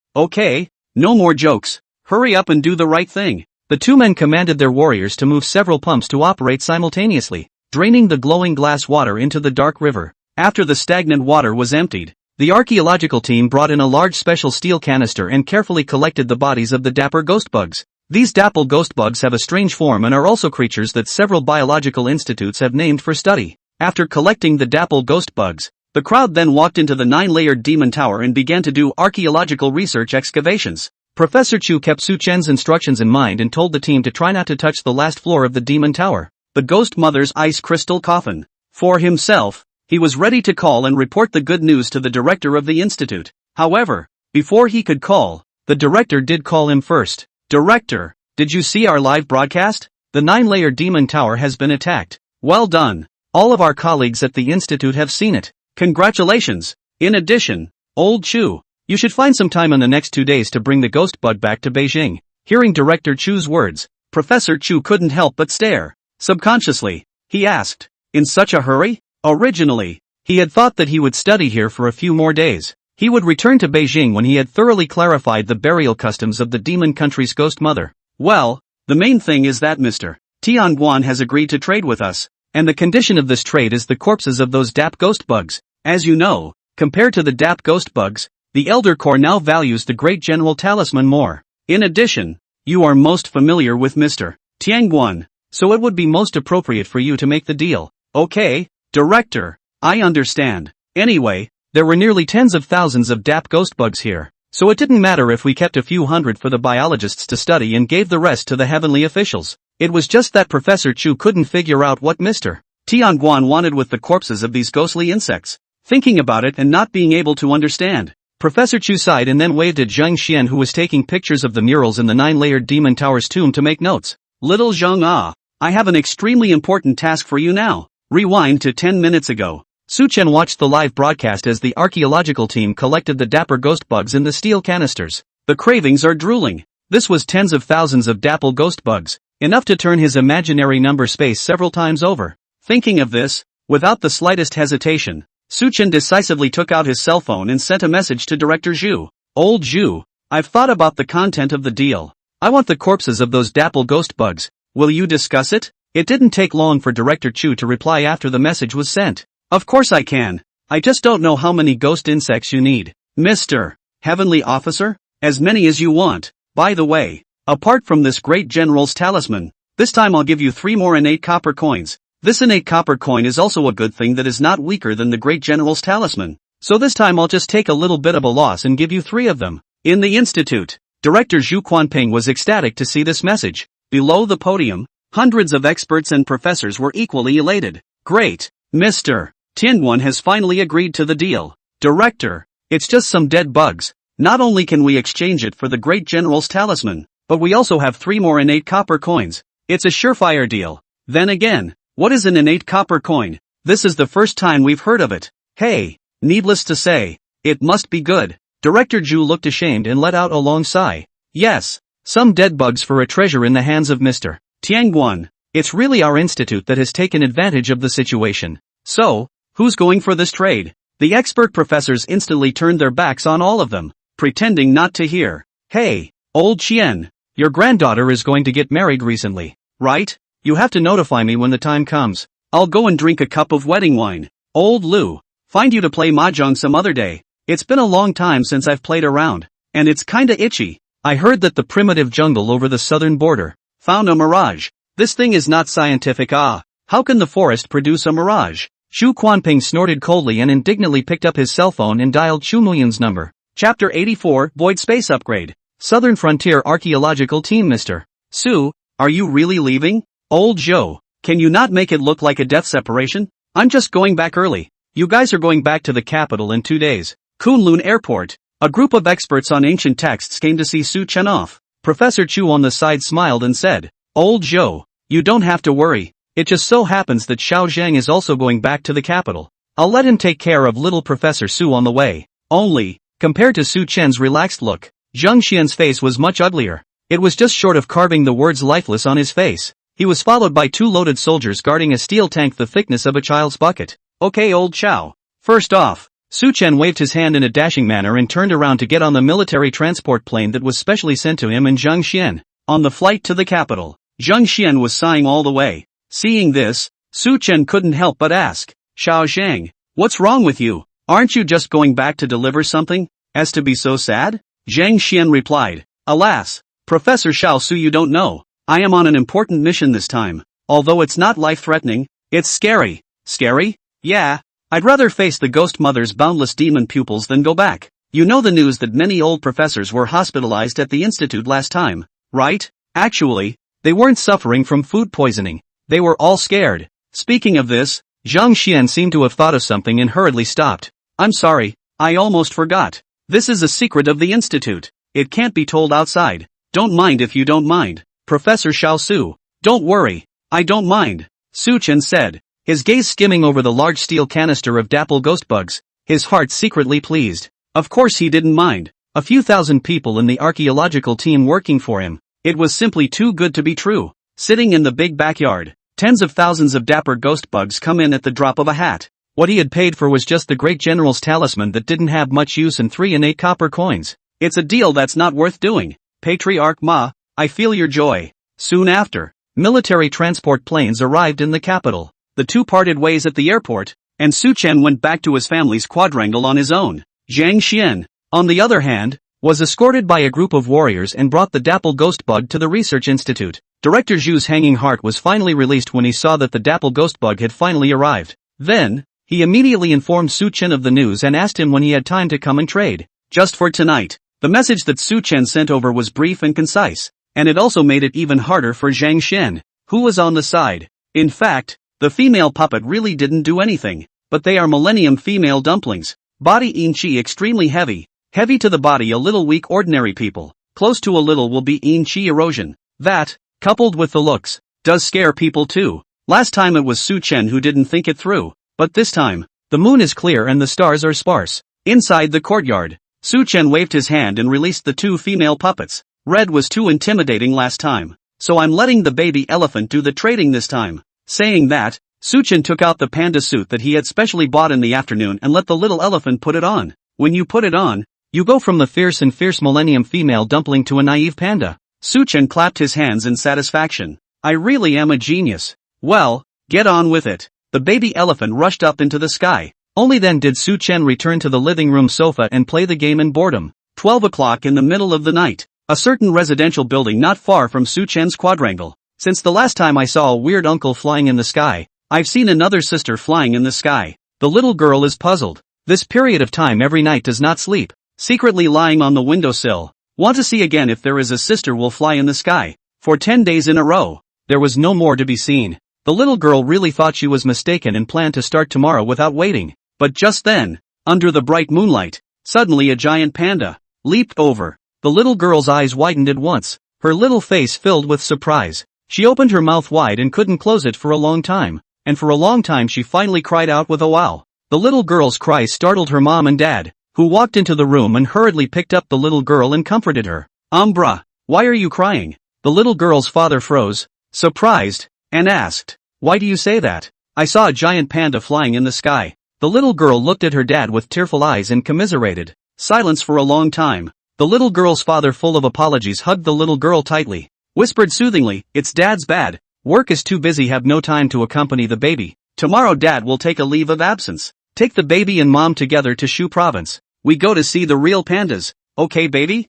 no more jokes. Hurry up and do the right thing. The two men commanded their warriors to move several pumps to operate simultaneously, draining the glowing glass water into the dark river. After the stagnant water was emptied, the archaeological team brought in a large special steel canister and carefully collected the bodies of the dapper ghost bugs. These dapple ghost bugs have a strange form and are also creatures that several biological institutes have named for study. After collecting the dapple ghost bugs, the crowd then walked into the 9-layered demon tower and began to do archaeological research excavations. Professor Chu kept Su Chen's instructions in mind and told the team to try not to touch the last floor of the demon tower, the ghost mother's ice crystal coffin. For himself, he was ready to call and report the good news to the director of the institute. However, before he could call, the director did call him first. Director, did you see our live broadcast? The 9-layer demon tower has been attacked. Well done. All of our colleagues at the institute have seen it. Congratulations. In addition, old Chu, you should find some time in the next 2 days to bring the ghost bug back to Beijing. Hearing Director Chu's words, Professor Chu couldn't help but stare. Subconsciously, he asked, in such a hurry? Originally, he had thought that he would study here for a few more days. He would return to Beijing when he had thoroughly clarified the burial customs of the demon country's ghost mother. Well, the main thing is that Mr. Tianguan has agreed to trade with us, and the condition of this trade is the corpses of those dap ghost bugs. As you know, compared to the dap ghost bugs, the Elder Corps now values the Great General Talisman more. In addition, you are most familiar with Mr. Tianguan, so it would be most appropriate for you to make the deal. Okay, Director, I understand. Anyway, there were nearly tens of thousands of dap ghost bugs here, so it didn't matter if we kept a few hundred for the biologists to study and gave the rest to the heavenly officials. It was just that Professor Chu couldn't figure out what Mr. Tianguan wanted with the corpses of these ghostly insects. Thinking about it and not being able to understand, Professor Chu sighed and then waved at Zhang Xian, who was taking pictures of the murals in the 9-layered demon tower's tomb to make notes. Little Zhang, I have an extremely important task for you now. Rewind to 10 minutes ago. Su Chen watched the live broadcast as the archaeological team collected the dapper ghost bugs in the steel canisters. The cravings are drooling. This was tens of thousands of dapple ghost bugs, enough to turn his imaginary number space several times over. Thinking of this, without the slightest hesitation, Su Chen decisively took out his cell phone and sent a message to Director Zhu. Old Zhu, I've thought about the content of the deal. I want the corpses of those dapple ghost bugs. Will you discuss it? It didn't take long for Director Chu to reply after the message was sent. Of course I can. I just don't know how many ghost insects you need. Mr. Heavenly Officer? As many as you want. By the way, apart from this great general's talisman, this time I'll give you 3 more innate copper coins. This innate copper coin is also a good thing that is not weaker than the great general's talisman. So this time I'll just take a little bit of a loss and give you 3 of them. In the institute, Director Zhu Quanping was ecstatic to see this message. Below the podium, hundreds of experts and professors were equally elated. Great! Mr. Tianguan has finally agreed to the deal. Director, it's just some dead bugs. Not only can we exchange it for the great general's talisman, but we also have 3 more innate copper coins. It's a surefire deal. Then again, what is an innate copper coin? This is the first time we've heard of it. Hey, needless to say, it must be good. Director Zhu looked ashamed and let out a long sigh. Yes, some dead bugs for a treasure in the hands of Mr. Tianguan. It's really our institute that has taken advantage of the situation. So, who's going for this trade? The expert professors instantly turned their backs on all of them, pretending not to hear. Hey, old Qian, your granddaughter is going to get married recently, right? You have to notify me when the time comes. I'll go and drink a cup of wedding wine. Old Lu, find you to play mahjong some other day. It's been a long time since I've played around, and it's kinda itchy. I heard that the primitive jungle over the southern border found a mirage. This thing is not scientific. How can the forest produce a mirage? Xu Quanping snorted coldly and indignantly picked up his cell phone and dialed Chu Muyan's number. Chapter 84, Void Space Upgrade. Southern Frontier Archaeological Team. Mr. Su, are you really leaving? Old Zhou, can you not make it look like a death separation? I'm just going back early. You guys are going back to the capital in 2 days. Kunlun Airport. A group of experts on ancient texts came to see Su Chen off. Professor Chu on the side smiled and said, Old Zhou, you don't have to worry. It just so happens that Xiao Zhang is also going back to the capital. I'll let him take care of little Professor Su on the way. Only, compared to Su Chen's relaxed look, Zhang Xian's face was much uglier. It was just short of carving the words lifeless on his face. He was followed by 2 loaded soldiers guarding a steel tank the thickness of a child's bucket. Okay, old Xiao. First off, Su Chen waved his hand in a dashing manner and turned around to get on the military transport plane that was specially sent to him and Zhang Xian. On the flight to the capital, Zhang Xian was sighing all the way. Seeing this, Su Chen couldn't help but ask, Xiao Zhang, what's wrong with you? Aren't you just going back to deliver something, as to be so sad? Zhang Xian replied, Alas, Professor Xiao Su, you don't know. I am on an important mission this time. Although it's not life-threatening, it's scary. Scary? Yeah. I'd rather face the ghost mother's boundless demon pupils than go back. You know the news that many old professors were hospitalized at the institute last time, right? Actually, they weren't suffering from food poisoning. They were all scared. Speaking of this, Zhang Xian seemed to have thought of something and hurriedly stopped. I'm sorry, I almost forgot. This is a secret of the institute. It can't be told outside. Don't mind if you don't mind. Professor Xiao Su. Don't worry, I don't mind. Su Chen said, his gaze skimming over the large steel canister of dapple ghost bugs, his heart secretly pleased. Of course he didn't mind. A few thousand people in the archaeological team working for him. It was simply too good to be true. Sitting in the big backyard, tens of thousands of dapper ghost bugs come in at the drop of a hat. What he had paid for was just the great general's talisman that didn't have much use and 3 innate copper coins. It's a deal that's not worth doing. Patriarch Ma, I feel your joy. Soon after, military transport planes arrived in the capital. The 2 parted ways at the airport, and Su Chen went back to his family's quadrangle on his own. Zhang Xian, on the other hand, was escorted by a group of warriors and brought the dapple ghost bug to the research institute. Director Zhu's hanging heart was finally released when he saw that the dapple ghost bug had finally arrived. Then, he immediately informed Su Chen of the news and asked him when he had time to come and trade. Just for tonight. The message that Su Chen sent over was brief and concise, and it also made it even harder for Zhang Xian, who was on the side. In fact, the female puppet really didn't do anything, but they are millennium female dumplings. Body yin chi extremely heavy. Heavy to the body, a little weak ordinary people. Close to a little will be yin chi erosion. That, coupled with the looks, does scare people too. Last time it was Su Chen who didn't think it through, but this time, the moon is clear and the stars are sparse. Inside the courtyard, Su Chen waved his hand and released the 2 female puppets. Red was too intimidating last time, so I'm letting the baby elephant do the trading this time. Saying that, Su Chen took out the panda suit that he had specially bought in the afternoon and let the little elephant put it on. When you put it on, you go from the fierce millennium female dumpling to a naive panda. Su Chen clapped his hands in satisfaction. I really am a genius. Well, get on with it. The baby elephant rushed up into the sky. Only then did Su Chen return to the living room sofa and play the game in boredom. 12 o'clock in the middle of the night. A certain residential building not far from Su Chen's quadrangle. Since the last time I saw a weird uncle flying in the sky, I've seen another sister flying in the sky. The little girl is puzzled. This period of time every night does not sleep. Secretly lying on the windowsill. Want to see again if there is a sister will fly in the sky. For 10 days in a row. There was no more to be seen. The little girl really thought she was mistaken and planned to start tomorrow without waiting. But just then, under the bright moonlight, suddenly a giant panda leaped over. The little girl's eyes widened at once. Her little face filled with surprise. She opened her mouth wide and couldn't close it for a long time. And for a long time she finally cried out with a wow. The little girl's cry startled her mom and dad, who walked into the room and hurriedly picked up the little girl and comforted her. Bruh, why are you crying? The little girl's father froze, surprised, and asked, why do you say that? I saw a giant panda flying in the sky. The little girl looked at her dad with tearful eyes and commiserated. Silence for a long time. The little girl's father, full of apologies, hugged the little girl tightly, whispered soothingly, it's dad's bad. Work is too busy, have no time to accompany the baby. Tomorrow dad will take a leave of absence. Take the baby and mom together to Shu province. We go to see the real pandas. Okay baby?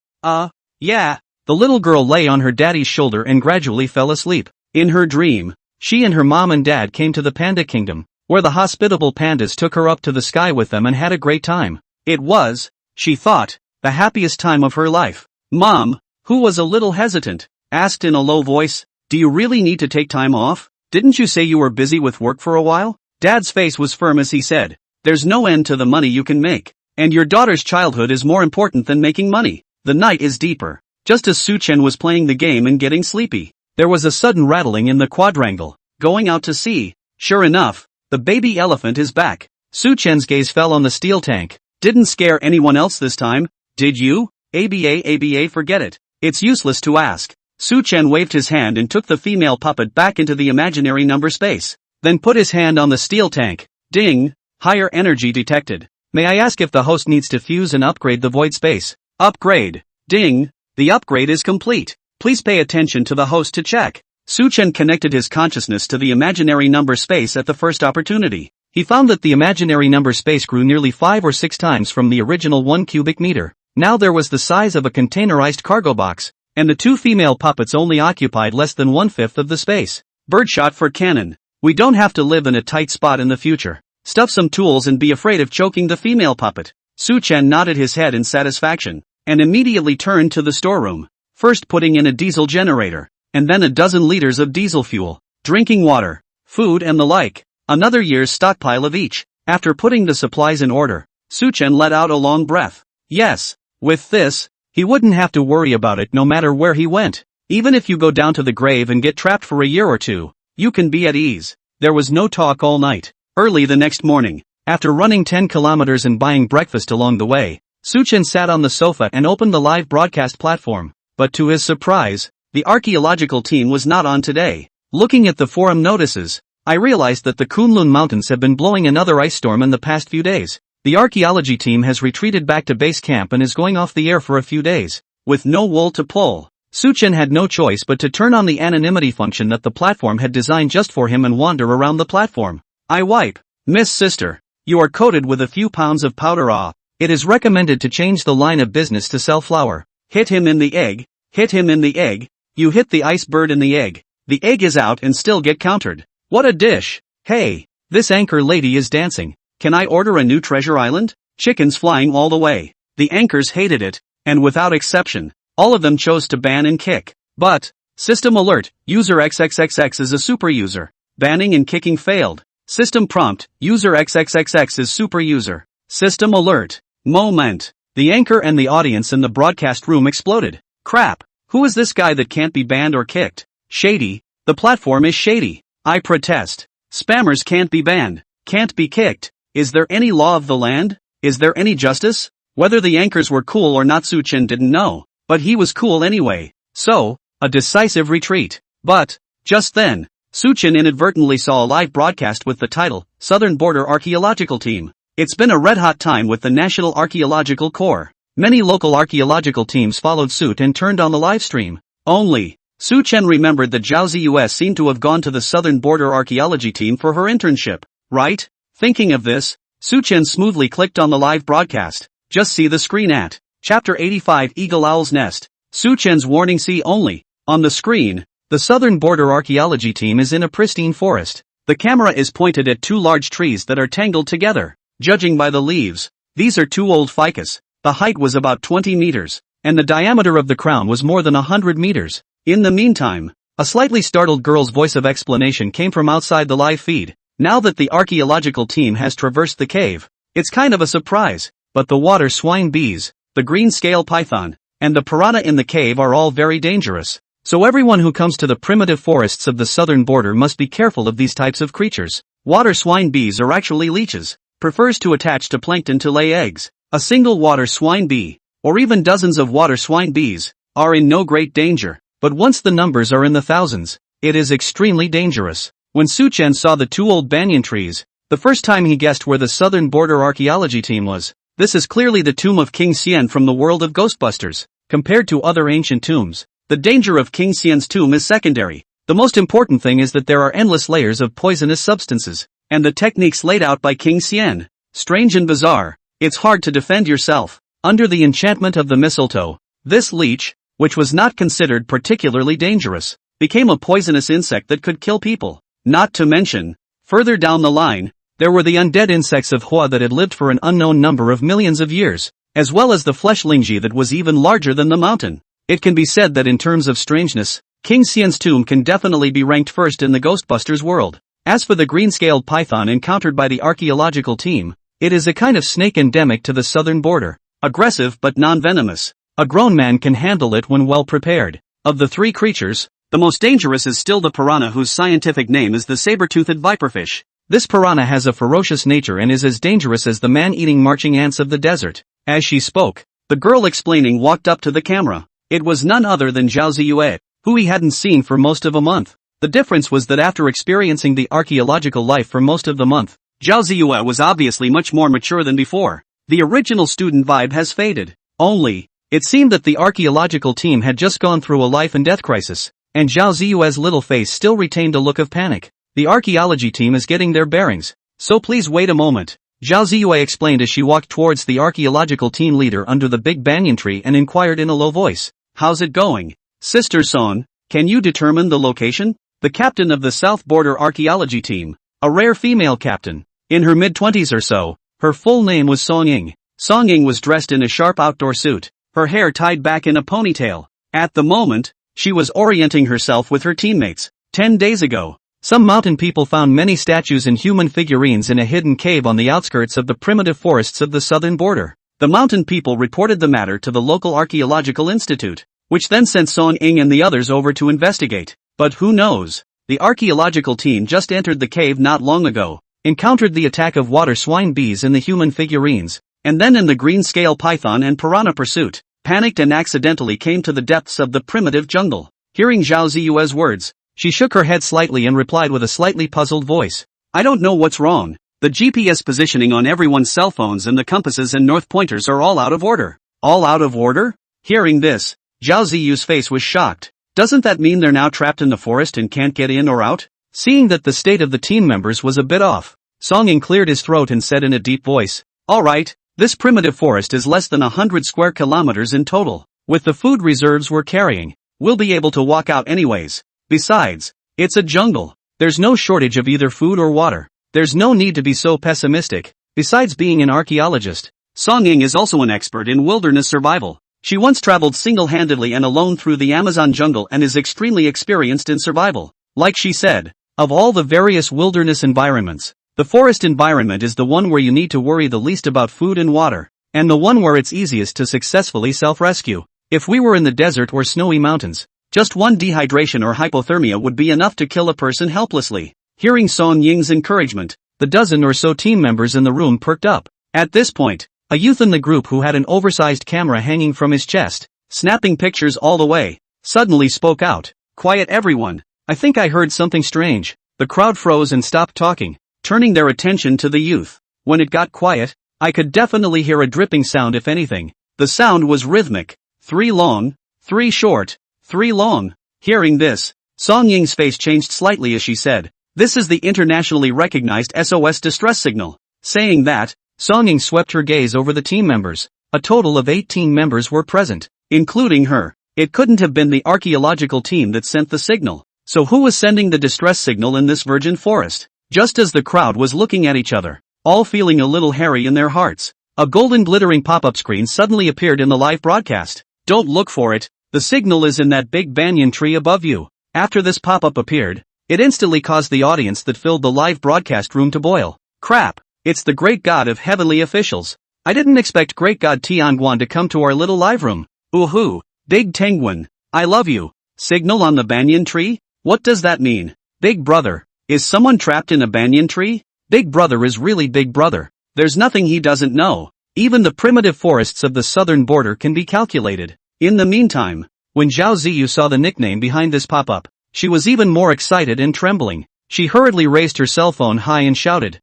Yeah. The little girl lay on her daddy's shoulder and gradually fell asleep. In her dream, she and her mom and dad came to the panda kingdom, where the hospitable pandas took her up to the sky with them and had a great time. It was, she thought, the happiest time of her life. Mom, who was a little hesitant, asked in a low voice, do you really need to take time off? Didn't you say you were busy with work for a while? Dad's face was firm as he said, there's no end to the money you can make. And your daughter's childhood is more important than making money. The night is deeper. Just as Su Chen was playing the game and getting sleepy, there was a sudden rattling in the quadrangle. Going out to see. Sure enough, the baby elephant is back. Su Chen's gaze fell on the steel tank. Didn't scare anyone else this time, did you? ABA, forget it. It's useless to ask. Su Chen waved his hand and took the female puppet back into the imaginary number space. Then put his hand on the steel tank. Ding! Higher energy detected. May I ask if the host needs to fuse and upgrade the void space? Upgrade. Ding! The upgrade is complete. Please pay attention to the host to check. Su Chen connected his consciousness to the imaginary number space at the first opportunity. He found that the imaginary number space grew nearly 5 or 6 times from the original 1 cubic meter. Now there was the size of a containerized cargo box, and the 2 female puppets only occupied less than 1/5 of the space. Birdshot for cannon. We don't have to live in a tight spot in the future. Stuff some tools and be afraid of choking the female puppet. Su Chen nodded his head in satisfaction, and immediately turned to the storeroom, first putting in a diesel generator, and then a dozen liters of diesel fuel, drinking water, food and the like, another year's stockpile of each. After putting the supplies in order, Su Chen let out a long breath. Yes, with this, he wouldn't have to worry about it no matter where he went. Even if you go down to the grave and get trapped for a year or two, you can be at ease. There was no talk all night. Early the next morning, after running 10 kilometers and buying breakfast along the way, Su Chen sat on the sofa and opened the live broadcast platform. But to his surprise, the archaeological team was not on today. Looking at the forum notices, I realized that the Qilin Mountains have been blowing another ice storm in the past few days. The archaeology team has retreated back to base camp and is going off the air for a few days, with no wool to pull. Su Chen had no choice but to turn on the anonymity function that the platform had designed just for him and wander around the platform. I wipe. Miss Sister, you are coated with a few pounds of powder. It is recommended to change the line of business to sell flour. Hit him in the egg. Hit him in the egg. You hit the ice bird in the egg. The egg is out and still get countered. What a dish. Hey, this anchor lady is dancing. Can I order a new treasure island? Chickens flying all the way. The anchors hated it, and without exception, all of them chose to ban and kick. But, system alert, user XXXX is a super user. Banning and kicking failed. System prompt, user XXXX is super user. System alert. Moment. The anchor and the audience in the broadcast room exploded. Crap. Who is this guy that can't be banned or kicked? Shady. The platform is shady. I protest. Spammers can't be banned. Can't be kicked. Is there any law of the land? Is there any justice? Whether the anchors were cool or not, Su Chen didn't know. But he was cool anyway. So, a decisive retreat. But, just then, Su Chen inadvertently saw a live broadcast with the title, Southern Border Archaeological Team. It's been a red-hot time with the National Archaeological Corps. Many local archaeological teams followed suit and turned on the live stream. Only, Su Chen remembered that Zhao Ziyue seemed to have gone to the southern border archaeology team for her internship, right? Thinking of this, Su Chen smoothly clicked on the live broadcast. Just see the screen at Chapter 85 Eagle Owl's Nest. Su Chen's warning see only. On the screen, the southern border archaeology team is in a pristine forest. The camera is pointed at two large trees that are tangled together. Judging by the leaves, these are two old ficus. The height was about 20 meters, and the diameter of the crown was more than 100 meters. In the meantime, a slightly startled girl's voice of explanation came from outside the live feed. Now that the archaeological team has traversed the cave, it's kind of a surprise, but the water swine bees, the green scale python, and the piranha in the cave are all very dangerous. So everyone who comes to the primitive forests of the southern border must be careful of these types of creatures. Water swine bees are actually leeches, prefers to attach to plankton to lay eggs. A single water swine bee, or even dozens of water swine bees, are in no great danger. But once the numbers are in the thousands, it is extremely dangerous. When Su Chen saw the two old banyan trees, the first time he guessed where the southern border archaeology team was. This is clearly the tomb of King Xian from the world of Ghostbusters. Compared to other ancient tombs, the danger of King Xian's tomb is secondary. The most important thing is that there are endless layers of poisonous substances, and the techniques laid out by King Xian. Strange and bizarre, it's hard to defend yourself. Under the enchantment of the mistletoe, this leech, which was not considered particularly dangerous, became a poisonous insect that could kill people. Not to mention, further down the line, there were the undead insects of Hua that had lived for an unknown number of millions of years, as well as the flesh lingji that was even larger than the mountain. It can be said that in terms of strangeness, King Xian's tomb can definitely be ranked first in the Ghostbusters world. As for the green-scaled python encountered by the archaeological team, it is a kind of snake endemic to the southern border, aggressive but non-venomous. A grown man can handle it when well prepared. Of the three creatures, the most dangerous is still the piranha, whose scientific name is the saber-toothed viperfish. This piranha has a ferocious nature and is as dangerous as the man-eating marching ants of the desert. As she spoke, the girl explaining walked up to the camera. It was none other than Zhao Ziyue, who he hadn't seen for most of a month. The difference was that after experiencing the archaeological life for most of the month, Zhao Ziyue was obviously much more mature than before. The original student vibe has faded. Only, it seemed that the archaeological team had just gone through a life and death crisis, and Zhao Ziyue's little face still retained a look of panic. The archaeology team is getting their bearings, so please wait a moment, Zhao Ziyue explained as she walked towards the archaeological team leader under the big banyan tree and inquired in a low voice, "How's it going? Sister Son, can you determine the location?" The captain of the South Border Archaeology Team, a rare female captain, in her mid-20s or so, her full name was Song Ying. Song Ying was dressed in a sharp outdoor suit, her hair tied back in a ponytail. At the moment, she was orienting herself with her teammates. 10 days ago, some mountain people found many statues and human figurines in a hidden cave on the outskirts of the primitive forests of the southern border. The mountain people reported the matter to the local archaeological institute, which then sent Song Ying and the others over to investigate. But who knows? The archaeological team just entered the cave not long ago, encountered the attack of water swine bees and the human figurines, and then in the green scale python and piranha pursuit, panicked and accidentally came to the depths of the primitive jungle. Hearing Zhao Ziyue's words, she shook her head slightly and replied with a slightly puzzled voice, "I don't know what's wrong. The GPS positioning on everyone's cell phones and the compasses and north pointers are all out of order." All out of order? Hearing this, Zhao Ziyue's face was shocked. Doesn't that mean they're now trapped in the forest and can't get in or out? Seeing that the state of the team members was a bit off, Song Ying cleared his throat and said in a deep voice, "Alright, this primitive forest is less than 100 square kilometers in total. With the food reserves we're carrying, we'll be able to walk out anyways. Besides, it's a jungle. There's no shortage of either food or water. There's no need to be so pessimistic." Besides being an archaeologist, Song Ying is also an expert in wilderness survival. She once traveled single-handedly and alone through the Amazon jungle and is extremely experienced in survival. Like she said, of all the various wilderness environments, the forest environment is the one where you need to worry the least about food and water, and the one where it's easiest to successfully self-rescue. If we were in the desert or snowy mountains, just one dehydration or hypothermia would be enough to kill a person helplessly. Hearing Song Ying's encouragement, the dozen or so team members in the room perked up. At this point, a youth in the group who had an oversized camera hanging from his chest, snapping pictures all the way, suddenly spoke out, "Quiet everyone, I think I heard something strange." The crowd froze and stopped talking, turning their attention to the youth. When it got quiet, I could definitely hear a dripping sound if anything. The sound was rhythmic. 3 long, 3 short, 3 long. Hearing this, Song Ying's face changed slightly as she said, "This is the internationally recognized SOS distress signal." Saying that, Song Ying swept her gaze over the team members. A total of 18 members were present, including her. It couldn't have been the archaeological team that sent the signal. So who was sending the distress signal in this virgin forest? Just as the crowd was looking at each other, all feeling a little hairy in their hearts, a golden glittering pop-up screen suddenly appeared in the live broadcast. "Don't look for it, the signal is in that big banyan tree above you." After this pop-up appeared, it instantly caused the audience that filled the live broadcast room to boil. "Crap, it's the great god of heavenly officials. I didn't expect great god Tianguan to come to our little live room. Ooh, Big Tenguan, I love you. Signal on the banyan tree? What does that mean? Big brother, is someone trapped in a banyan tree? Big brother is really big brother. There's nothing he doesn't know. Even the primitive forests of the southern border can be calculated." In the meantime, when Zhao Ziyu saw the nickname behind this pop-up, she was even more excited and trembling. She hurriedly raised her cell phone high and shouted,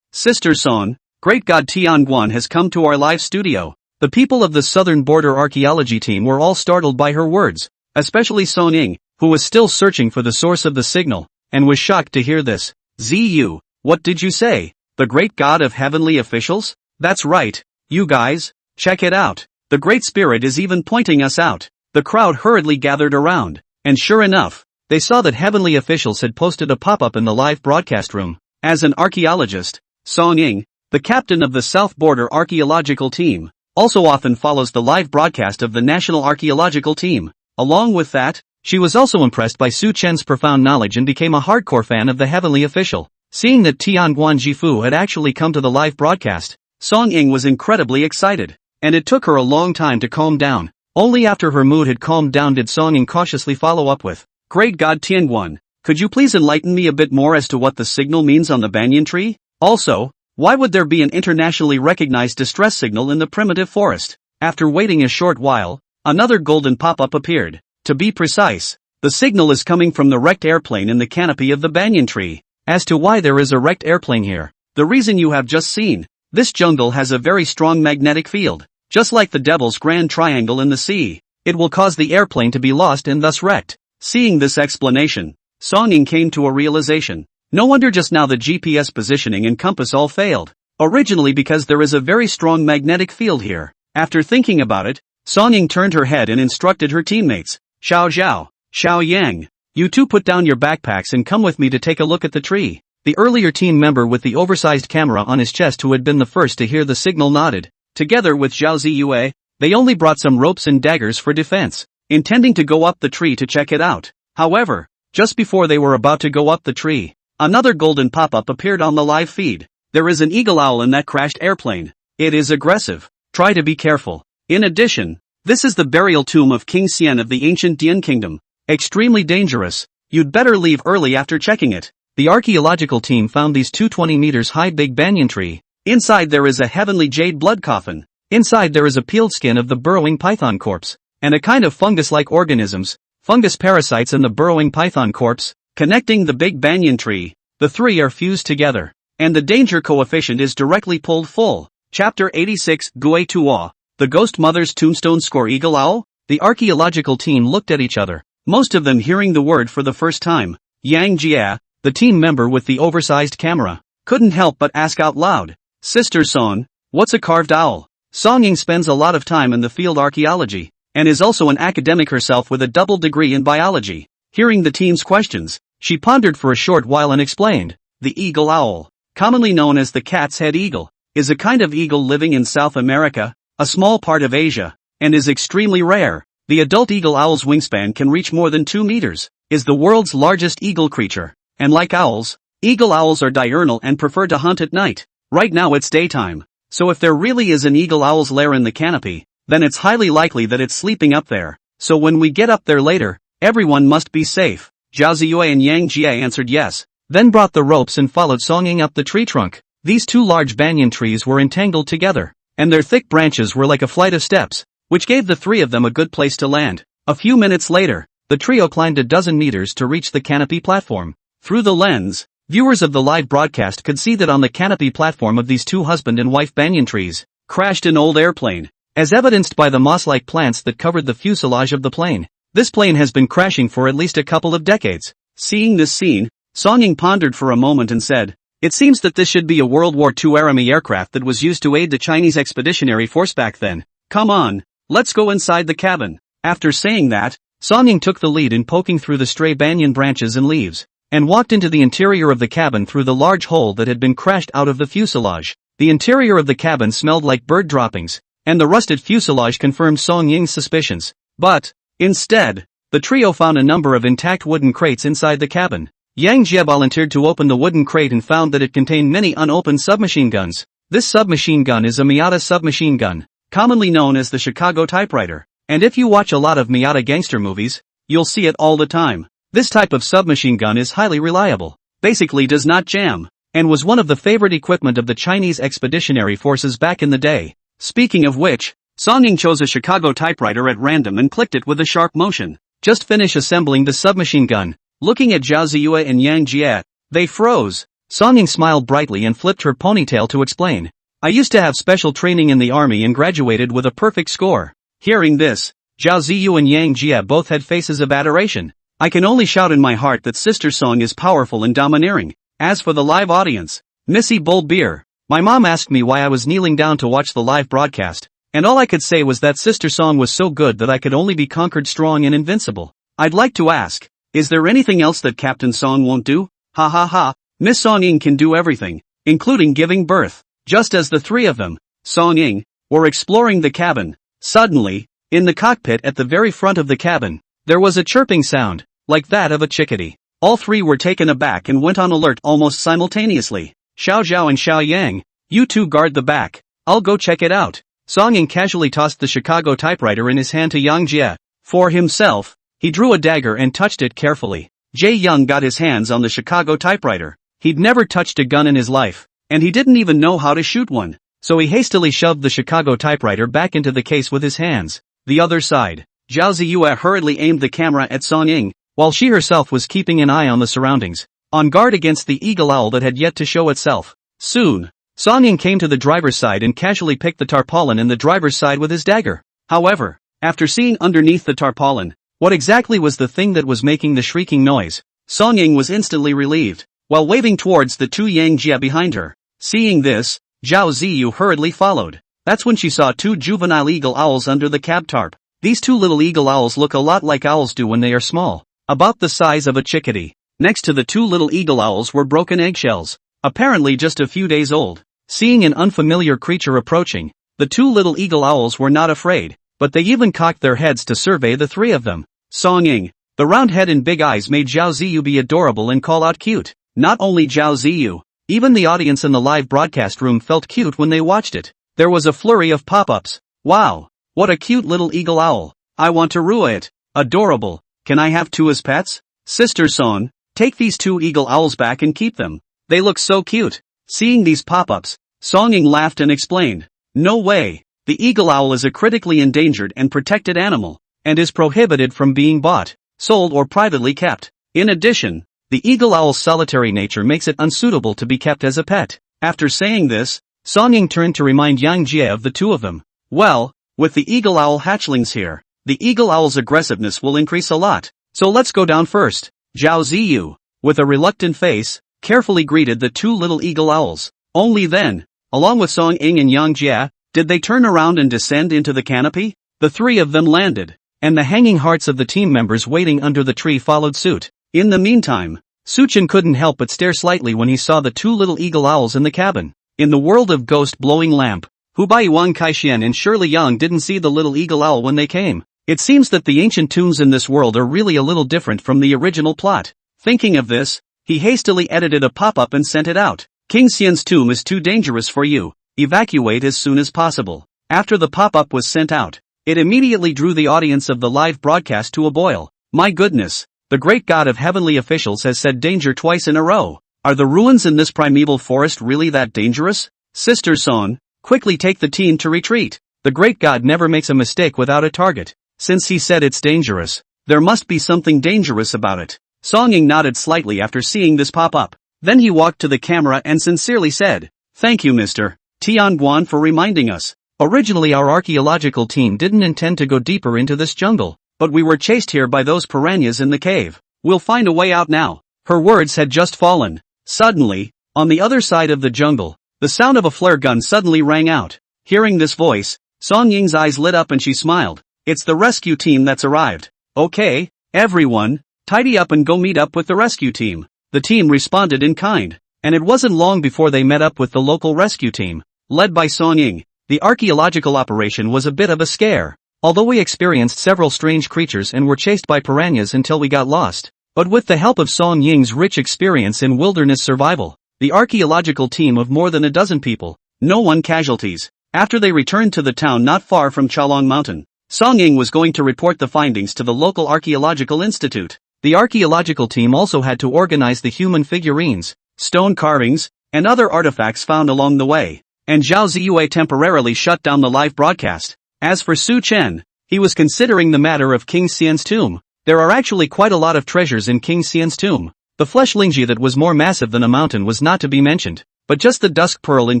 "Sister Son, great god Tianguan has come to our live studio." The people of the southern border archaeology team were all startled by her words, especially Song Ying, who was still searching for the source of the signal, and was shocked to hear this. "Ziyu, what did you say? The great god of heavenly officials? That's right, you guys, check it out. The great spirit is even pointing us out." The crowd hurriedly gathered around, and sure enough, they saw that heavenly officials had posted a pop-up in the live broadcast room. As an archaeologist, Song Ying, the captain of the South Border Archaeological Team, also often follows the live broadcast of the National Archaeological Team. Along with that, she was also impressed by Su Chen's profound knowledge and became a hardcore fan of the heavenly official. Seeing that Tianguan Jifu had actually come to the live broadcast, Song Ying was incredibly excited, and it took her a long time to calm down. Only after her mood had calmed down did Song Ying cautiously follow up with, "Great god Tianguan, could you please enlighten me a bit more as to what the signal means on the banyan tree? Also, why would there be an internationally recognized distress signal in the primitive forest?" After waiting a short while, another golden pop-up appeared. To be precise, the signal is coming from the wrecked airplane in the canopy of the banyan tree. As to why there is a wrecked airplane here, the reason you have just seen. This jungle has a very strong magnetic field, just like the Devil's Grand Triangle in the sea. It will cause the airplane to be lost and thus wrecked. Seeing this explanation, Song Ying came to a realization. No wonder just now the GPS positioning and compass all failed. Originally because there is a very strong magnetic field here. After thinking about it, Song Ying turned her head and instructed her teammates, "Xiao Zhao, Xiao Yang, you two put down your backpacks and come with me to take a look at the tree." The earlier team member with the oversized camera on his chest who had been the first to hear the signal nodded. Together with Zhao Ziyue, they only brought some ropes and daggers for defense, intending to go up the tree to check it out. However, just before they were about to go up the tree, another golden pop-up appeared on the live feed. "There is an eagle owl in that crashed airplane. It is aggressive. Try to be careful. In addition, this is the burial tomb of King Xian of the ancient Dian kingdom. Extremely dangerous. You'd better leave early after checking it." The archaeological team found these two 20 meters high big banyan tree. Inside there is a heavenly jade blood coffin. Inside there is a peeled skin of the burrowing python corpse, and a kind of fungus-like organisms, fungus parasites in the burrowing python corpse, connecting the big banyan tree. The three are fused together, and the danger coefficient is directly pulled full. Chapter 86 Gui Tuo, the Ghost Mother's Tombstone Score Eagle Owl? The archaeological team looked at each other, most of them hearing the word for the first time. Yang Jia, the team member with the oversized camera, couldn't help but ask out loud, "Sister Son, what's a carved owl?" Song Ying spends a lot of time in the field archaeology, and is also an academic herself with a double degree in biology. Hearing the team's questions, she pondered for a short while and explained, "The eagle owl, commonly known as the cat's head eagle, is a kind of eagle living in South America, a small part of Asia, and is extremely rare. The adult eagle owl's wingspan can reach more than 2 meters, is the world's largest eagle creature, and like owls, eagle owls are diurnal and prefer to hunt at night. Right now it's daytime, so if there really is an eagle owl's lair in the canopy, then it's highly likely that it's sleeping up there, so when we get up there later, everyone must be safe." Zhao Ziyue and Yang Jie answered yes, then brought the ropes and followed Song Ying up the tree trunk. These two large banyan trees were entangled together, and their thick branches were like a flight of steps, which gave the three of them a good place to land. A few minutes later, the trio climbed a dozen meters to reach the canopy platform. Through the lens, viewers of the live broadcast could see that on the canopy platform of these two husband and wife banyan trees, crashed an old airplane, as evidenced by the moss-like plants that covered the fuselage of the plane. This plane has been crashing for at least a couple of decades. Seeing this scene, Song Ying pondered for a moment and said, "It seems that this should be a World War II era aircraft that was used to aid the Chinese Expeditionary Force back then. Come on, let's go inside the cabin." After saying that, Song Ying took the lead in poking through the stray banyan branches and leaves, and walked into the interior of the cabin through the large hole that had been crashed out of the fuselage. The interior of the cabin smelled like bird droppings, and the rusted fuselage confirmed Song Ying's suspicions. But, instead, the trio found a number of intact wooden crates inside the cabin. Yang Jie volunteered to open the wooden crate and found that it contained many unopened submachine guns. This submachine gun is a Miata submachine gun, commonly known as the Chicago typewriter. And if you watch a lot of Miata gangster movies, you'll see it all the time. This type of submachine gun is highly reliable, basically does not jam, and was one of the favorite equipment of the Chinese Expeditionary Forces back in the day. Speaking of which, Song Ying chose a Chicago typewriter at random and clicked it with a sharp motion. Just finish assembling the submachine gun. Looking at Zhao Ziyue and Yang Jie, they froze. Song Ying smiled brightly and flipped her ponytail to explain. "I used to have special training in the army and graduated with a perfect score." Hearing this, Zhao Ziyu and Yang Jie both had faces of adoration. "I can only shout in my heart that Sister Song is powerful and domineering." As for the live audience, Missy Bold Beer, my mom asked me why I was kneeling down to watch the live broadcast, and all I could say was that Sister Song was so good that I could only be conquered strong and invincible. I'd like to ask, is there anything else that Captain Song won't do? Ha ha ha, Miss Song Ying can do everything, including giving birth. Just as the three of them, Song Ying, were exploring the cabin, suddenly, in the cockpit at the very front of the cabin, there was a chirping sound, like that of a chickadee. All three were taken aback and went on alert almost simultaneously. "Xiao Zhao and Xiao Yang, you two guard the back, I'll go check it out." Song Ying casually tossed the Chicago typewriter in his hand to Yang Jie. For himself, he drew a dagger and touched it carefully. Jae Young got his hands on the Chicago typewriter. He'd never touched a gun in his life, and he didn't even know how to shoot one. So he hastily shoved the Chicago typewriter back into the case with his hands. The other side, Zhao Ziyue hurriedly aimed the camera at Song Ying, while she herself was keeping an eye on the surroundings, on guard against the eagle owl that had yet to show itself. Soon, Song Ying came to the driver's side and casually picked the tarpaulin in the driver's side with his dagger. However, after seeing underneath the tarpaulin, what exactly was the thing that was making the shrieking noise, Song Ying was instantly relieved, while waving towards the two Yang Jie behind her. Seeing this, Zhao Ziyu hurriedly followed. That's when she saw two juvenile eagle owls under the cab tarp. These two little eagle owls look a lot like owls do when they are small, about the size of a chickadee. Next to the two little eagle owls were broken eggshells, apparently just a few days old. Seeing an unfamiliar creature approaching, the two little eagle owls were not afraid, but they even cocked their heads to survey the three of them. Song Ying, the round head and big eyes made Zhao Ziyu be adorable and call out cute. Not only Zhao Ziyu, even the audience in the live broadcast room felt cute when they watched it. There was a flurry of pop-ups. "Wow, what a cute little eagle owl. I want to rua it. Adorable. Can I have two as pets? Sister Song, take these two eagle owls back and keep them. They look so cute." Seeing these pop-ups, Song Ying laughed and explained, "No way. The eagle owl is a critically endangered and protected animal, and is prohibited from being bought, sold or privately kept. In addition, the eagle owl's solitary nature makes it unsuitable to be kept as a pet." After saying this, Song Ying turned to remind Yang Jie of the two of them. "Well, with the eagle owl hatchlings here, the eagle owl's aggressiveness will increase a lot, so let's go down first." Zhao Ziyu, with a reluctant face, carefully greeted the two little eagle owls. Only then, along with Song Ying and Yang Jie, did they turn around and descend into the canopy. The three of them landed, and the hanging hearts of the team members waiting under the tree followed suit. In the meantime, Suchin couldn't help but stare slightly when he saw the two little eagle owls in the cabin. In the world of Ghost Blowing Lamp, Hubai Wang Kaixian and Shirley Yang didn't see the little eagle owl when they came. It seems that the ancient tombs in this world are really a little different from the original plot. Thinking of this, he hastily edited a pop-up and sent it out. "King Xian's tomb is too dangerous for you. Evacuate as soon as possible." After the pop-up was sent out, it immediately drew the audience of the live broadcast to a boil. My goodness, the great god of heavenly officials has said danger twice in a row. Are the ruins in this primeval forest really that dangerous? Sister Song, quickly take the team to retreat. The great god never makes a mistake without a target. Since he said it's dangerous, there must be something dangerous about it. Song Ying nodded slightly after seeing this pop up. Then he walked to the camera and sincerely said, "Thank you Mr. Tianguan for reminding us. Originally our archaeological team didn't intend to go deeper into this jungle. but we were chased here by those piranhas in the cave. We'll find a way out now." Her words had just fallen. Suddenly, on the other side of the jungle, the sound of a flare gun suddenly rang out. Hearing this voice, Song Ying's eyes lit up and she smiled. "It's the rescue team that's arrived." "Okay, everyone, tidy up and go meet up with the rescue team." The team responded in kind, and it wasn't long before they met up with the local rescue team, led by Song Ying. The archaeological operation was a bit of a scare, although we experienced several strange creatures and were chased by piranhas until we got lost. But with the help of Song Ying's rich experience in wilderness survival, the archaeological team of more than a dozen people, no one casualties. After they returned to the town not far from Qilin Mountain, Song Ying was going to report the findings to the local archaeological institute. The archaeological team also had to organize the human figurines, stone carvings, and other artifacts found along the way. And Zhao Ziyue temporarily shut down the live broadcast. As for Su Chen, he was considering the matter of King Xian's tomb. There are actually quite a lot of treasures in King Xian's tomb. The flesh lingji that was more massive than a mountain was not to be mentioned, but just the dusk pearl in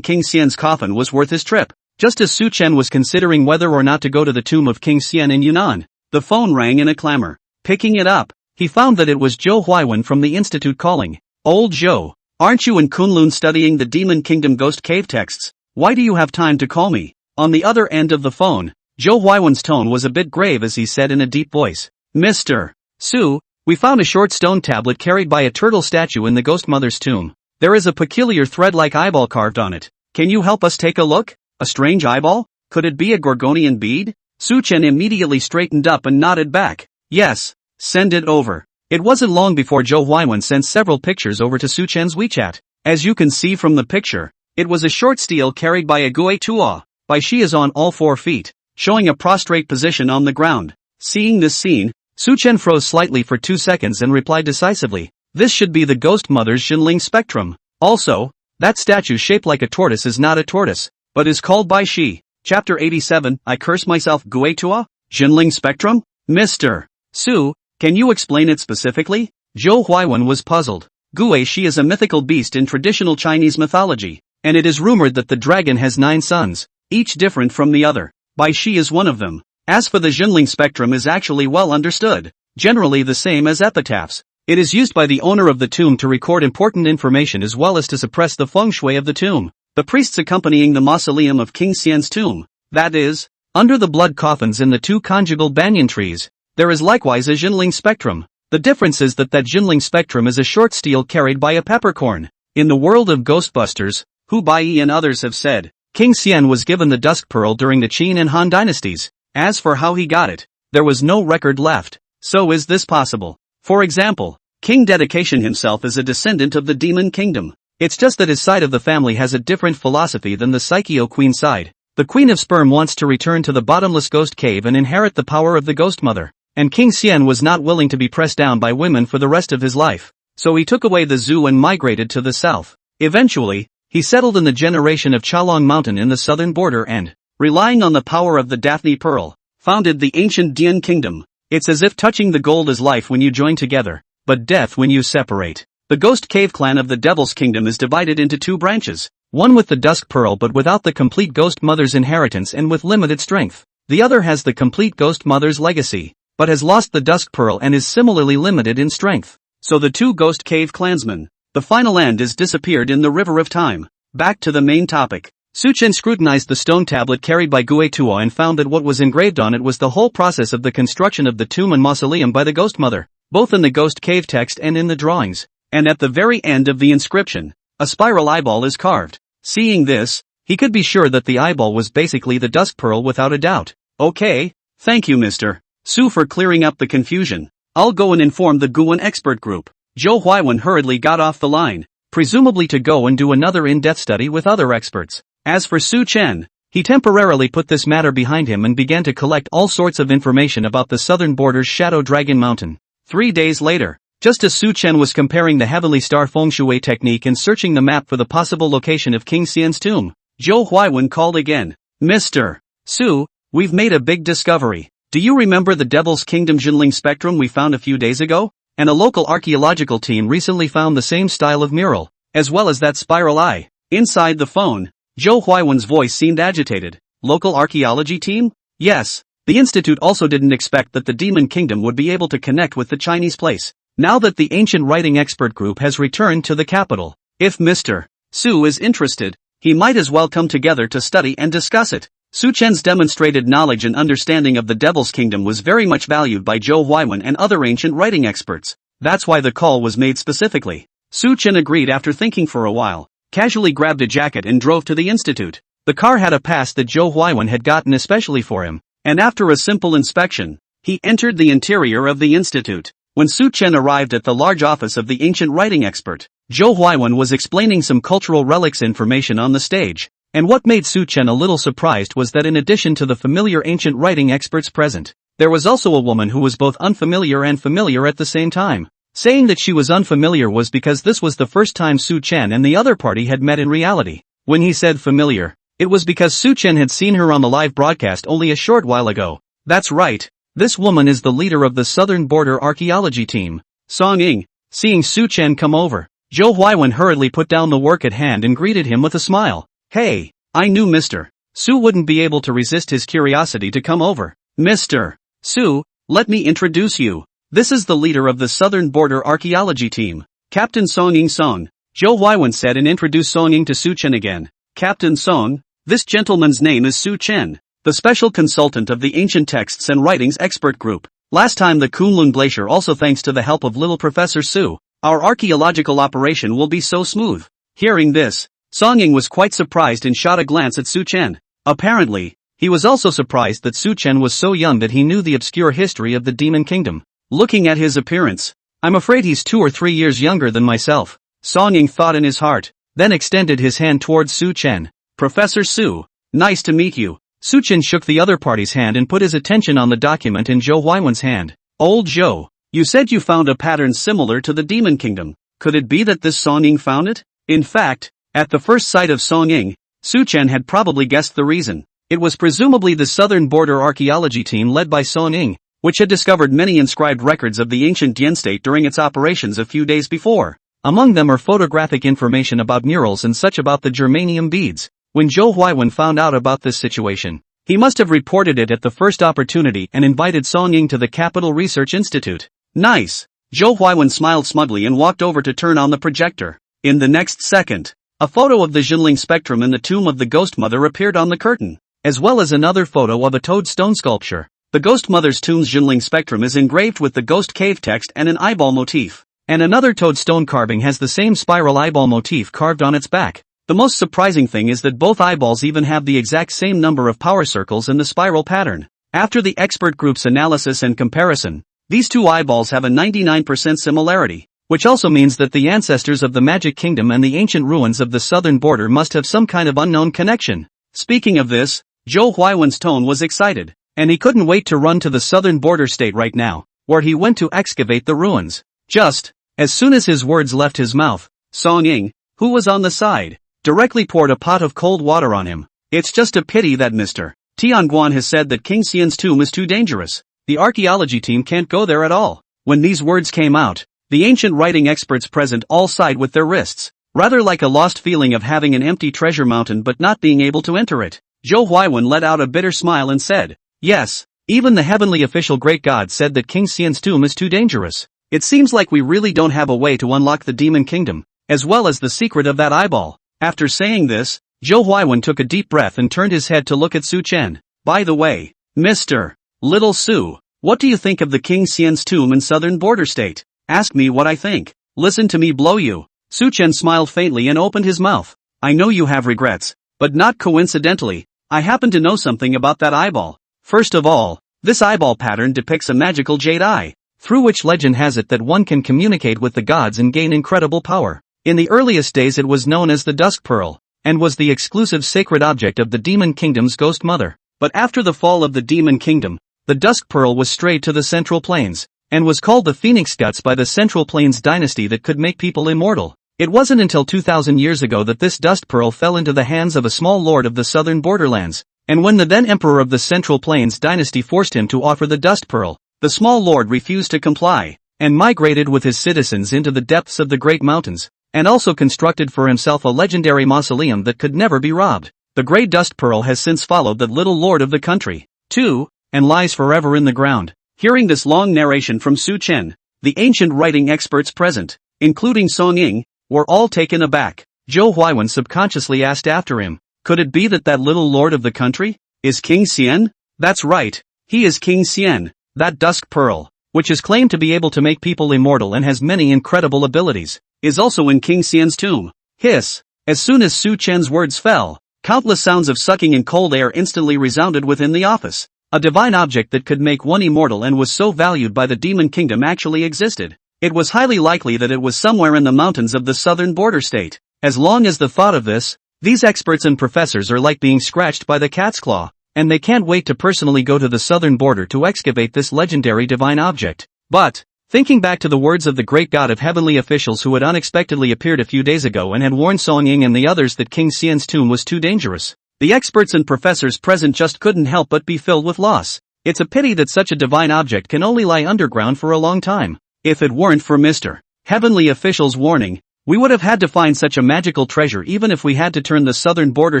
King Xian's coffin was worth his trip. Just as Su Chen was considering whether or not to go to the tomb of King Xian in Yunnan, the phone rang in a clamor. Picking it up, he found that it was Zhou Huaiwen from the institute calling. "Old Zhou, aren't you in Kunlun studying the Demon Kingdom Ghost Cave texts? Why do you have time to call me?" On the other end of the phone, Zhou Huaiwen's tone was a bit grave as he said in a deep voice. "Mr. Su, we found a short stone tablet carried by a turtle statue in the Ghost Mother's tomb. There is a peculiar thread-like eyeball carved on it. Can you help us take a look? A strange eyeball? Could it be a Gorgonian bead?" Su Chen immediately straightened up and nodded back. "Yes, send it over." It wasn't long before Zhou Huaiwen sent several pictures over to Su Chen's WeChat. As you can see from the picture, it was a short stele carried by a Gui Tua. She is on all 4 feet, showing a prostrate position on the ground. Seeing this scene, Su Chen froze slightly for 2 seconds and replied decisively, "This should be the Ghost Mother's Jinling spectrum. Also, that statue shaped like a tortoise is not a tortoise, but is called Bai Shi." Chapter 87, I curse myself. Gui Tua? Jinling spectrum? Mr. Su, can you explain it specifically? Zhou Huaiwen was puzzled. Gui Shi is a mythical beast in traditional Chinese mythology, and it is rumored that the dragon has 9 sons, each different from the other. Bai Shi is one of them. As for the Jinling spectrum is actually well understood, generally the same as epitaphs. It is used by the owner of the tomb to record important information as well as to suppress the feng shui of the tomb. The priests accompanying the mausoleum of King Xian's tomb, that is, under the blood coffins in the 2 conjugal banyan trees, there is likewise a Jinling spectrum. The difference is that Jinling spectrum is a short stele carried by a peppercorn. In the world of Ghostbusters, Hu Baiyi and others have said, King Xian was given the dusk pearl during the Qin and Han dynasties. As for how he got it, there was no record left. So is this possible? For example, King Dedication himself is a descendant of the Demon Kingdom. It's just that his side of the family has a different philosophy than the Psycheo Queen side. The Queen of Sperm wants to return to the bottomless ghost cave and inherit the power of the Ghost Mother. And King Xian was not willing to be pressed down by women for the rest of his life. So he took away the zoo and migrated to the south. Eventually, he settled in the generation of Qilin Mountain in the southern border and, relying on the power of the Daphne Pearl, founded the ancient Dian Kingdom. It's as if touching the gold is life when you join together, but death when you separate. The Ghost Cave clan of the Devil's Kingdom is divided into 2 branches, one with the Dusk Pearl but without the complete Ghost Mother's inheritance and with limited strength. The other has the complete Ghost Mother's legacy, but has lost the Dusk Pearl and is similarly limited in strength. So the 2 Ghost Cave clansmen, the final end is disappeared in the River of Time. Back to the main topic. Su Chen scrutinized the stone tablet carried by Gui Tua and found that what was engraved on it was the whole process of the construction of the tomb and mausoleum by the Ghost Mother, both in the Ghost Cave text and in the drawings. And at the very end of the inscription, a spiral eyeball is carved. Seeing this, he could be sure that the eyeball was basically the Dusk Pearl without a doubt. Okay, thank you Mr. Su for clearing up the confusion. I'll go and inform the Guan expert group. Zhou Huaiwen hurriedly got off the line, presumably to go and do another in-depth study with other experts. As for Su Chen, he temporarily put this matter behind him and began to collect all sorts of information about the southern border's Shadow Dragon Mountain. 3 days later, just as Su Chen was comparing the Heavenly Star Feng Shui technique and searching the map for the possible location of King Xian's tomb, Zhou Huaiwen called again. Mr. Su, we've made a big discovery. Do you remember the Devil's Kingdom Jinling spectrum we found a few days ago? And a local archaeological team recently found the same style of mural, as well as that spiral eye. Inside the phone, Zhou Huaiwen's voice seemed agitated. Local archaeology team? Yes, The Institute also didn't expect that the Demon Kingdom would be able to connect with the Chinese place. Now that the ancient writing expert group has returned to the capital, if Mr. Su is interested, he might as well come together to study and discuss it. Su Chen's demonstrated knowledge and understanding of the Devil's Kingdom was very much valued by Zhou Huaiwen and other ancient writing experts. That's why the call was made specifically. Su Chen agreed after thinking for a while, casually grabbed a jacket and drove to the Institute. The car had a pass that Zhou Huaiwen had gotten especially for him, and after a simple inspection, he entered the interior of the Institute. When Su Chen arrived at the large office of the ancient writing expert, Zhou Huaiwen was explaining some cultural relics information on the stage, and what made Su Chen a little surprised was that in addition to the familiar ancient writing experts present, there was also a woman who was both unfamiliar and familiar at the same time. Saying that she was unfamiliar was because this was the first time Su Chen and the other party had met in reality. When he said familiar, it was because Su Chen had seen her on the live broadcast only a short while ago. That's right, this woman is the leader of the Southern Border Archaeology Team, Song Ying. Seeing Su Chen come over, Zhou Huaiwen hurriedly put down the work at hand and greeted him with a smile. Hey, I knew Mr. Su wouldn't be able to resist his curiosity to come over. Mr. Su, let me introduce you. This is the leader of the Southern Border Archaeology Team, Captain Song Ying Song. Zhou Huaiwen said and introduced Song Ying to Su Chen again. Captain Song, this gentleman's name is Su Chen, the special consultant of the Ancient Texts and Writings Expert Group. Last time the Qilin Glacier, also thanks to the help of little Professor Su, our archaeological operation will be so smooth. Hearing this, Song Ying was quite surprised and shot a glance at Su Chen. Apparently, he was also surprised that Su Chen was so young that he knew the obscure history of the Demon Kingdom. Looking at his appearance, I'm afraid he's 2 or 3 years younger than myself, Song Ying thought in his heart, then extended his hand towards Su Chen. Professor Su, nice to meet you. Su Chen shook the other party's hand and put his attention on the document in Zhou Huaiwen's hand. Old Zhou, you said you found a pattern similar to the Demon Kingdom. Could it be that this Song Ying found it? In fact, at the first sight of Song Ying, Su Chen had probably guessed the reason. It was presumably the Southern Border Archaeology Team led by Song Ying, which had discovered many inscribed records of the ancient Dian state during its operations a few days before. Among them are photographic information about murals and such about the germanium beads. When Zhou Huaiwen found out about this situation, he must have reported it at the first opportunity and invited Song Ying to the Capital Research Institute. Nice! Zhou Huaiwen smiled smugly and walked over to turn on the projector. In the next second, a photo of the Qilin spectrum in the tomb of the Ghost Mother appeared on the curtain, as well as another photo of a toad stone sculpture. The Ghost Mother's tomb's Qilin spectrum is engraved with the Ghost Cave text and an eyeball motif, and another toad stone carving has the same spiral eyeball motif carved on its back. The most surprising thing is that both eyeballs even have the exact same number of power circles in the spiral pattern. After the expert group's analysis and comparison, these two eyeballs have a 99% similarity, which also means that the ancestors of the Magic Kingdom and the ancient ruins of the southern border must have some kind of unknown connection. Speaking of this, Zhou Huaiwen's tone was excited, and he couldn't wait to run to the southern border state right now, where he went to excavate the ruins. Just as soon as his words left his mouth, Song Ying, who was on the side, directly poured a pot of cold water on him. It's just a pity that Mr. Tianguan has said that King Xian's tomb is too dangerous. The archaeology team can't go there at all. When these words came out, the ancient writing experts present all sighed with their wrists, rather like a lost feeling of having an empty treasure mountain but not being able to enter it. Zhou Huaiwen let out a bitter smile and said, yes, even the heavenly official great god said that King Xian's tomb is too dangerous. It seems like we really don't have a way to unlock the Demon Kingdom, as well as the secret of that eyeball. After saying this, Zhou Huaiwen took a deep breath and turned his head to look at Su Chen. By the way, Mr. Little Su, what do you think of the King Xian's tomb in southern border state? Ask me what I think. Listen to me blow you. Su Chen smiled faintly and opened his mouth. I know you have regrets, but not coincidentally, I happen to know something about that eyeball. First of all, this eyeball pattern depicts a magical jade eye, through which legend has it that one can communicate with the gods and gain incredible power. In the earliest days it was known as the Dusk Pearl, and was the exclusive sacred object of the Demon Kingdom's Ghost Mother. But after the fall of the Demon Kingdom, the Dusk Pearl was strayed to the Central Plains, and was called the Phoenix Guts by the Central Plains dynasty that could make people immortal. It wasn't until 2,000 years ago that this Dust Pearl fell into the hands of a small lord of the southern borderlands, and when the then emperor of the Central Plains dynasty forced him to offer the Dust Pearl, the small lord refused to comply, and migrated with his citizens into the depths of the Great Mountains, and also constructed for himself a legendary mausoleum that could never be robbed. The Grey Dust Pearl has since followed that little lord of the country, too, and lies forever in the ground. Hearing this long narration from Su Chen, the ancient writing experts present, including Song Ying, were all taken aback. Zhou Huaiwen subconsciously asked after him, could it be that little lord of the country is King Xian? That's right, he is King Xian, that dusk pearl, which is claimed to be able to make people immortal and has many incredible abilities, is also in King Xian's tomb. Hiss! As soon as Su Chen's words fell, countless sounds of sucking in cold air instantly resounded within the office. A divine object that could make one immortal and was so valued by the demon kingdom actually existed. It was highly likely that it was somewhere in the mountains of the southern border state. As long as the thought of this, these experts and professors are like being scratched by the cat's claw, and they can't wait to personally go to the southern border to excavate this legendary divine object. But, thinking back to the words of the great god of heavenly officials who had unexpectedly appeared a few days ago and had warned Song Ying and the others that King Xian's tomb was too dangerous, the experts and professors present just couldn't help but be filled with loss. It's a pity that such a divine object can only lie underground for a long time. If it weren't for Mr. Heavenly Official's warning, we would have had to find such a magical treasure even if we had to turn the southern border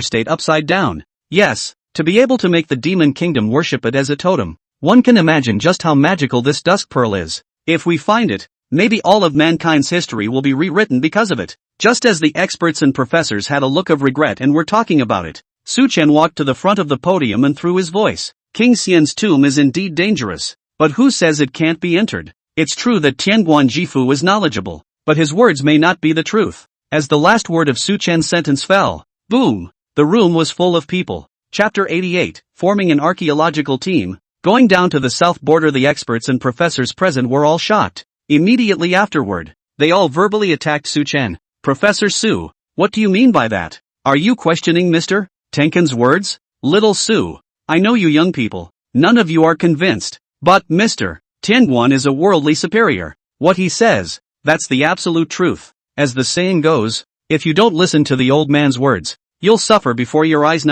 state upside down. Yes, to be able to make the demon kingdom worship it as a totem. One can imagine just how magical this dusk pearl is. If we find it, maybe all of mankind's history will be rewritten because of it. Just as the experts and professors had a look of regret and were talking about it, Su Chen walked to the front of the podium and threw his voice. King Xian's tomb is indeed dangerous, but who says it can't be entered? It's true that Tianguan Jifu is knowledgeable, but his words may not be the truth. As the last word of Su Chen's sentence fell, boom, the room was full of people. Chapter 88, forming an archaeological team. Going down to the south border, the experts and professors present were all shocked. Immediately afterward, they all verbally attacked Su Chen. Professor Su, what do you mean by that? Are you questioning Mr. Tenkin's words? Little Su, I know you young people, none of you are convinced, but Mr. Tianguan is a worldly superior. What he says, that's the absolute truth. As the saying goes, if you don't listen to the old man's words, you'll suffer before your eyes.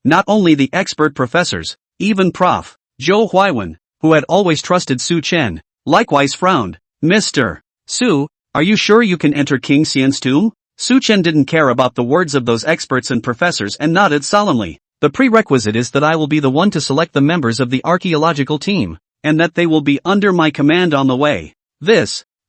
Not only the expert professors, even Prof. Zhou Huaiwen, who had always trusted Su Chen, likewise frowned. Mr. Su, are you sure you can enter King Xian's tomb? Su Chen didn't care about the words of those experts and professors and nodded solemnly. The prerequisite is that I will be the one to select the members of the archaeological team, and that they will be under my command on the way.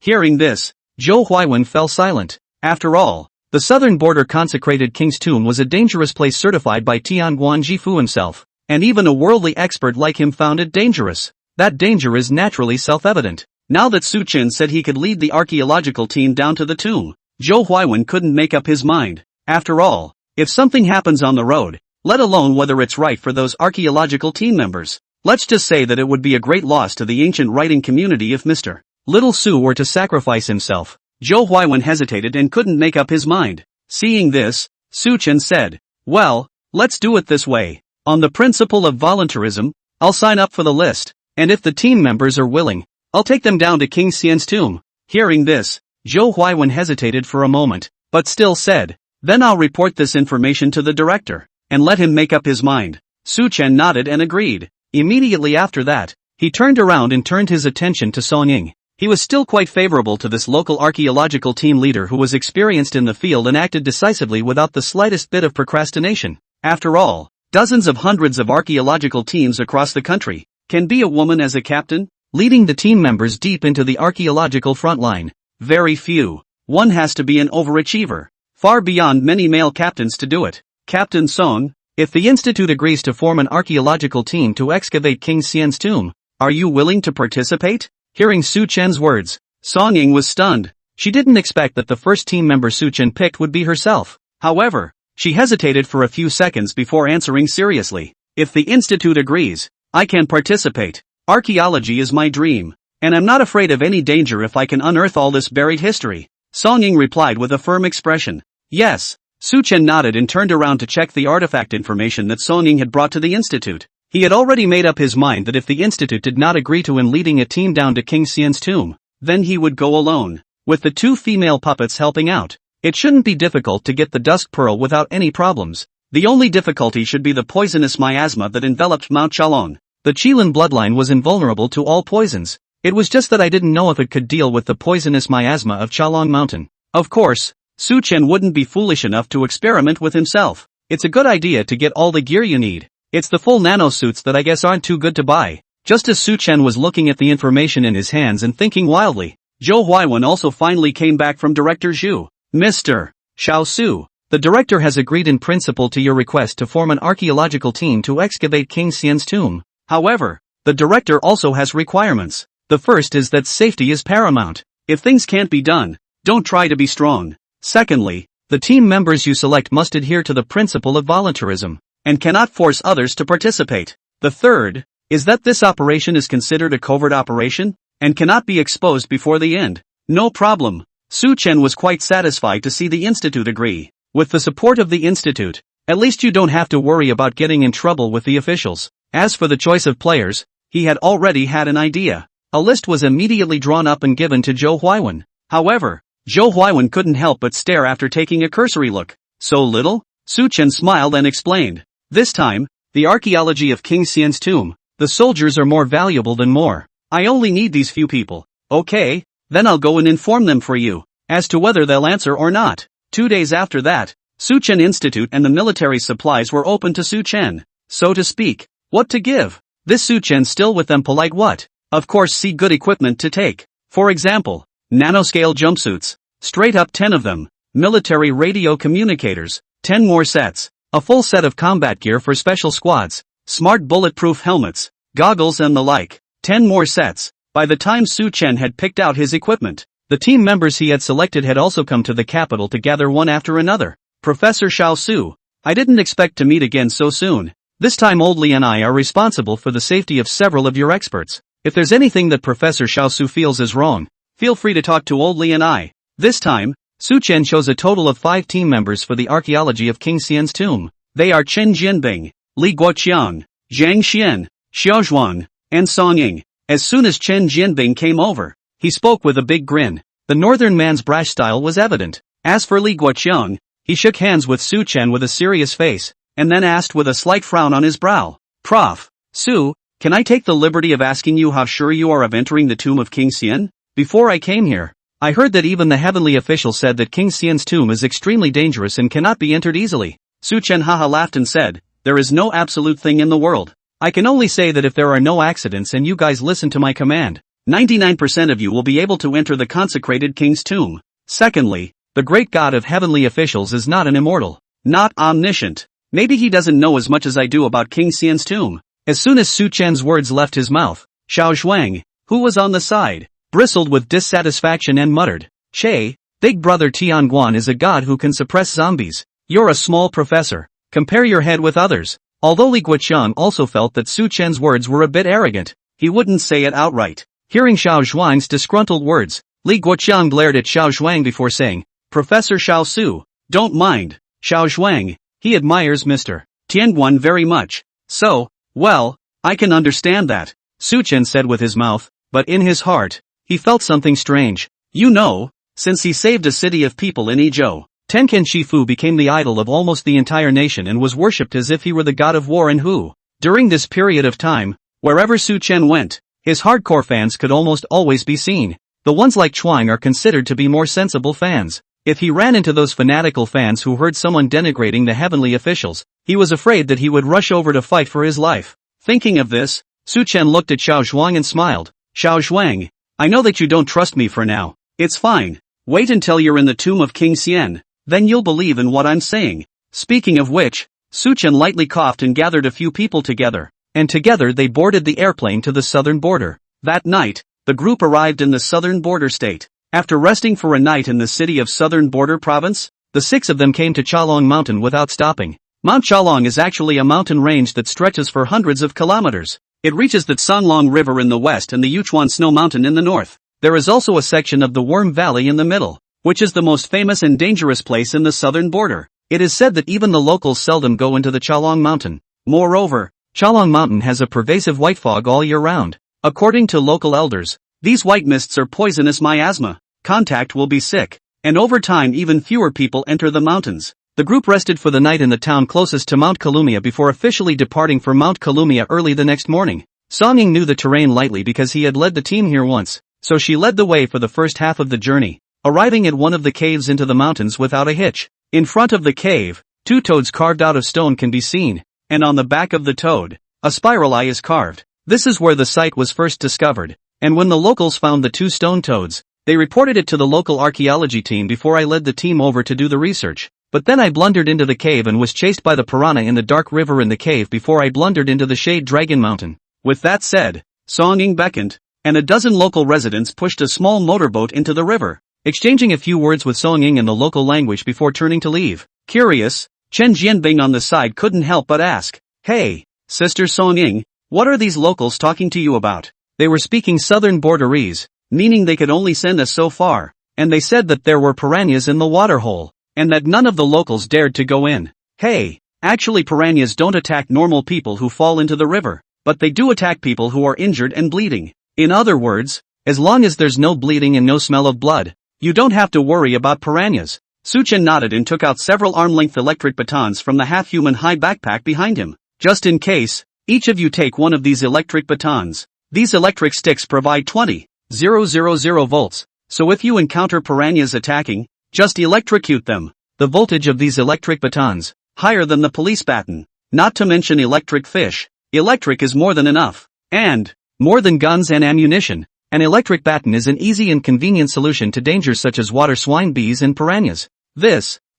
Hearing this, Zhou Huaiwen fell silent. After all, the southern border consecrated king's tomb was a dangerous place certified by Tianguan Jifu himself, and even a worldly expert like him found it dangerous. That danger is naturally self-evident. Now that Su Chen said he could lead the archaeological team down to the tomb, Zhou Huaiwen couldn't make up his mind. After all, if something happens on the road, let alone whether it's right for those archaeological team members, let's just say that it would be a great loss to the ancient writing community if Mr. Little Su were to sacrifice himself. Zhou Huaiwen hesitated and couldn't make up his mind. Seeing this, Su Chen said, well, let's do it this way. On the principle of voluntarism, I'll sign up for the list, and if the team members are willing, I'll take them down to King Xian's tomb. Hearing this, Zhou Huaiwen hesitated for a moment, but still said, then I'll report this information to the director, and let him make up his mind. Su Chen nodded and agreed. Immediately after that, he turned around and turned his attention to Song Ying. He was still quite favorable to this local archaeological team leader who was experienced in the field and acted decisively without the slightest bit of procrastination. After all, dozens of hundreds of archaeological teams across the country. Can be a woman as a captain? Leading the team members deep into the archaeological front line. Very few. One has to be an overachiever, far beyond many male captains to do it. Captain Song, if the Institute agrees to form an archaeological team to excavate King Xian's tomb, are you willing to participate? Hearing Su Chen's words, Song Ying was stunned. She didn't expect that the first team member Su Chen picked would be herself. However, she hesitated for a few seconds before answering seriously. If the Institute agrees, I can participate. Archaeology is my dream, and I'm not afraid of any danger if I can unearth all this buried history. Song Ying replied with a firm expression. Yes. Su Chen nodded and turned around to check the artifact information that Song Ying had brought to the Institute. He had already made up his mind that if the Institute did not agree to him leading a team down to King Xian's tomb, then he would go alone, with the two female puppets helping out. It shouldn't be difficult to get the dusk pearl without any problems. The only difficulty should be the poisonous miasma that enveloped Mount Chalong. The Qilin bloodline was invulnerable to all poisons. It was just that I didn't know if it could deal with the poisonous miasma of Chalong Mountain. Of course, Su Chen wouldn't be foolish enough to experiment with himself. It's a good idea to get all the gear you need. It's the full nanosuits that I guess aren't too good to buy. Just as Su Chen was looking at the information in his hands and thinking wildly, Zhou Huaiwen also finally came back from Director Zhu. Mr. Xiao Su, the director has agreed in principle to your request to form an archaeological team to excavate King Xian's tomb. However, the director also has requirements. The first is that safety is paramount. If things can't be done, don't try to be strong. Secondly, the team members you select must adhere to the principle of voluntarism, and cannot force others to participate. The third is that this operation is considered a covert operation, and cannot be exposed before the end. No problem. Su Chen was quite satisfied to see the Institute agree. With the support of the Institute, at least you don't have to worry about getting in trouble with the officials. As for the choice of players, he had already had an idea. A list was immediately drawn up and given to Zhou Huaiwen. However, Zhou Huaiwen couldn't help but stare after taking a cursory look. So little? Su Chen smiled and explained. This time, the archaeology of King Xian's tomb. The soldiers are more valuable than more. I only need these few people. Okay, then I'll go and inform them for you, as to whether they'll answer or not. 2 days after that, Su Chen Institute and the military supplies were open to Su Chen, so to speak. What to give? This Su Chen still with them polite what? Of course see good equipment to take. For example, nanoscale jumpsuits. Straight up 10 of them. Military radio communicators. 10 more sets. A full set of combat gear for special squads. Smart bulletproof helmets. Goggles and the like. 10 more sets. By the time Su Chen had picked out his equipment, the team members he had selected had also come to the capital to gather one after another. Professor Xiao Su, I didn't expect to meet again so soon. This time Old Li and I are responsible for the safety of several of your experts. If there's anything that Professor Xiao Su feels is wrong, feel free to talk to Old Li and I. This time, Su Chen chose a total of 5 team members for the archaeology of King Xian's tomb. They are Chen Jianbing, Li Guoqiang, Zhang Xian, Xiao Zhuang, and Song Ying. As soon as Chen Jianbing came over, he spoke with a big grin. The northern man's brash style was evident. As for Li Guoqiang, he shook hands with Su Chen with a serious face, and then asked with a slight frown on his brow, Prof. Su, can I take the liberty of asking you how sure you are of entering the tomb of King Xian? Before I came here, I heard that even the heavenly official said that King Xian's tomb is extremely dangerous and cannot be entered easily. Su Chen haha laughed and said, there is no absolute thing in the world. I can only say that if there are no accidents and you guys listen to my command, 99% of you will be able to enter the consecrated king's tomb. Secondly, the great god of heavenly officials is not an immortal, not omniscient. Maybe he doesn't know as much as I do about King Xian's tomb. As soon as Su Chen's words left his mouth, Xiao Zhuang, who was on the side, bristled with dissatisfaction and muttered, Che, Big Brother Tianguan is a god who can suppress zombies. You're a small professor. Compare your head with others. Although Li Guoqiang also felt that Su Chen's words were a bit arrogant, he wouldn't say it outright. Hearing Xiao Zhuang's disgruntled words, Li Guoqiang glared at Xiao Zhuang before saying, Professor Xiao Su, don't mind, Xiao Zhuang, he admires Mr. Tianguan very much. So, well, I can understand that, Su Chen said with his mouth, but in his heart, he felt something strange. You know, since he saved a city of people in Yizhou, Tenkan Shifu became the idol of almost the entire nation and was worshipped as if he were the god of war and who. During this period of time, wherever Su Chen went, his hardcore fans could almost always be seen. The ones like Chuang are considered to be more sensible fans. If he ran into those fanatical fans who heard someone denigrating the heavenly officials, he was afraid that he would rush over to fight for his life. Thinking of this, Su Chen looked at Xiao Zhuang and smiled. Xiao Zhuang, I know that you don't trust me for now. It's fine. Wait until you're in the tomb of King Xian. Then you'll believe in what I'm saying. Speaking of which, Su Chen lightly coughed and gathered a few people together, and together they boarded the airplane to the southern border. That night, the group arrived in the southern border state. After resting for a night in the city of Southern Border Province, the 6 of them came to Chalong Mountain without stopping. Mount Chalong is actually a mountain range that stretches for hundreds of kilometers. It reaches the Songlong River in the west and the Yuchuan Snow Mountain in the north. There is also a section of the Worm Valley in the middle, which is the most famous and dangerous place in the southern border. It is said that even the locals seldom go into the Chalong Mountain. Moreover, Chalong Mountain has a pervasive white fog all year round. According to local elders, these white mists are poisonous miasma. Contact will be sick, and over time even fewer people enter the mountains. The group rested for the night in the town closest to Mount Kalumia before officially departing for Mount Kalumia early the next morning. Song Ying knew the terrain lightly because he had led the team here once, so she led the way for the first half of the journey, arriving at one of the caves into the mountains without a hitch. In front of the cave, 2 toads carved out of stone can be seen. and on the back of the toad, a spiral eye is carved. This is where the site was first discovered, and when the locals found the two stone toads, they reported it to the local archaeology team before I led the team over to do the research. But then I blundered into the cave and was chased by the piranha in the dark river in the cave before I blundered into the Shade Dragon Mountain. With that said, Song Ying beckoned, and a dozen local residents pushed a small motorboat into the river, exchanging a few words with Song Ying in the local language before turning to leave. Curious, Chen Jianbing on the side couldn't help but ask, "Hey, Sister Song Ying, what are these locals talking to you about?" They were speaking southern borderese, meaning they could only send us so far, and they said that there were piranhas in the waterhole, and that none of the locals dared to go in. Hey, actually piranhas don't attack normal people who fall into the river, but they do attack people who are injured and bleeding. In other words, as long as there's no bleeding and no smell of blood, you don't have to worry about piranhas. Su Chen nodded and took out several arm-length electric batons from the half-human high backpack behind him. Just in case, each of you take one of these electric batons. These electric sticks provide 20,000 volts, so if you encounter piranhas attacking, just electrocute them. The voltage of these electric batons, higher than the police baton. Not to mention electric fish. Electric is more than enough. And, more than guns and ammunition, an electric baton is an easy and convenient solution to dangers such as water swine bees and piranhas.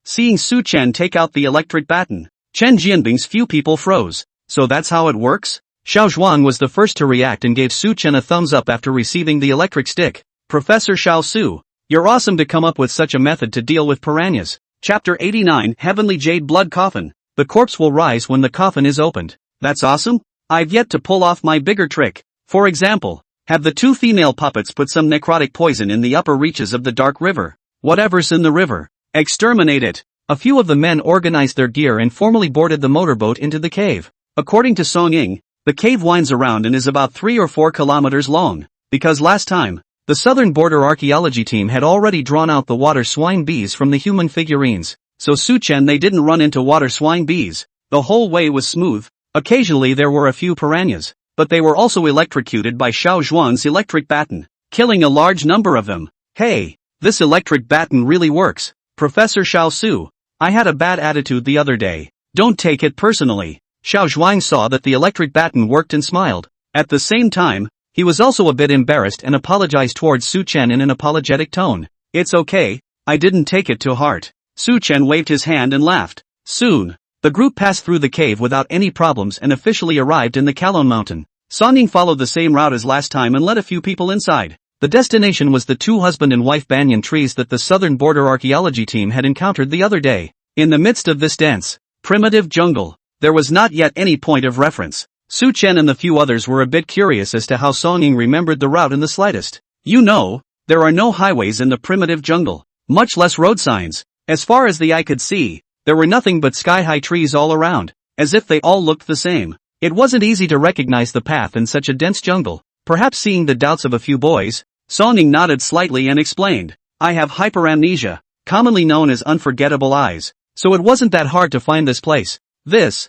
Seeing Su Chen take out the electric baton, Chen Jianbing's few people froze. So that's how it works? Xiao Zhuang was the first to react and gave Su Chen a thumbs up after receiving the electric stick. Professor Xiao Su, you're awesome to come up with such a method to deal with piranhas. Chapter 89 Heavenly Jade Blood Coffin. The corpse will rise when the coffin is opened. That's awesome? I've yet to pull off my bigger trick. For example, have the two female puppets put some necrotic poison in the upper reaches of the dark river. Whatever's in the river, exterminate it. A few of the men organized their gear and formally boarded the motorboat into the cave. According to Song Ying, the cave winds around and is about 3 or 4 kilometers long, because last time, the southern border archaeology team had already drawn out the water swine bees from the human figurines, so Su Chen they didn't run into water swine bees. The whole way was smooth. Occasionally there were a few piranhas, but they were also electrocuted by Xiao Zhuang's electric baton, killing a large number of them. Hey, this electric baton really works. Professor Xiao Su, I had a bad attitude the other day. Don't take it personally. Xiao Zhuang saw that the electric baton worked and smiled. At the same time, he was also a bit embarrassed and apologized towards Su Chen in an apologetic tone. It's okay, I didn't take it to heart. Su Chen waved his hand and laughed. Soon, the group passed through the cave without any problems and officially arrived in the Qilin mountain. Song Ying followed the same route as last time and led a few people inside. The destination was the two husband and wife banyan trees that the southern border archaeology team had encountered the other day. In the midst of this dense, primitive jungle, there was not yet any point of reference. Su Chen and the few others were a bit curious as to how Song Ying remembered the route in the slightest. You know, there are no highways in the primitive jungle, much less road signs. As far as the eye could see, there were nothing but sky-high trees all around, as if they all looked the same. It wasn't easy to recognize the path in such a dense jungle. Perhaps seeing the doubts of a few boys, Song Ying nodded slightly and explained, I have hyperamnesia, commonly known as unforgettable eyes, so it wasn't that hard to find this place. This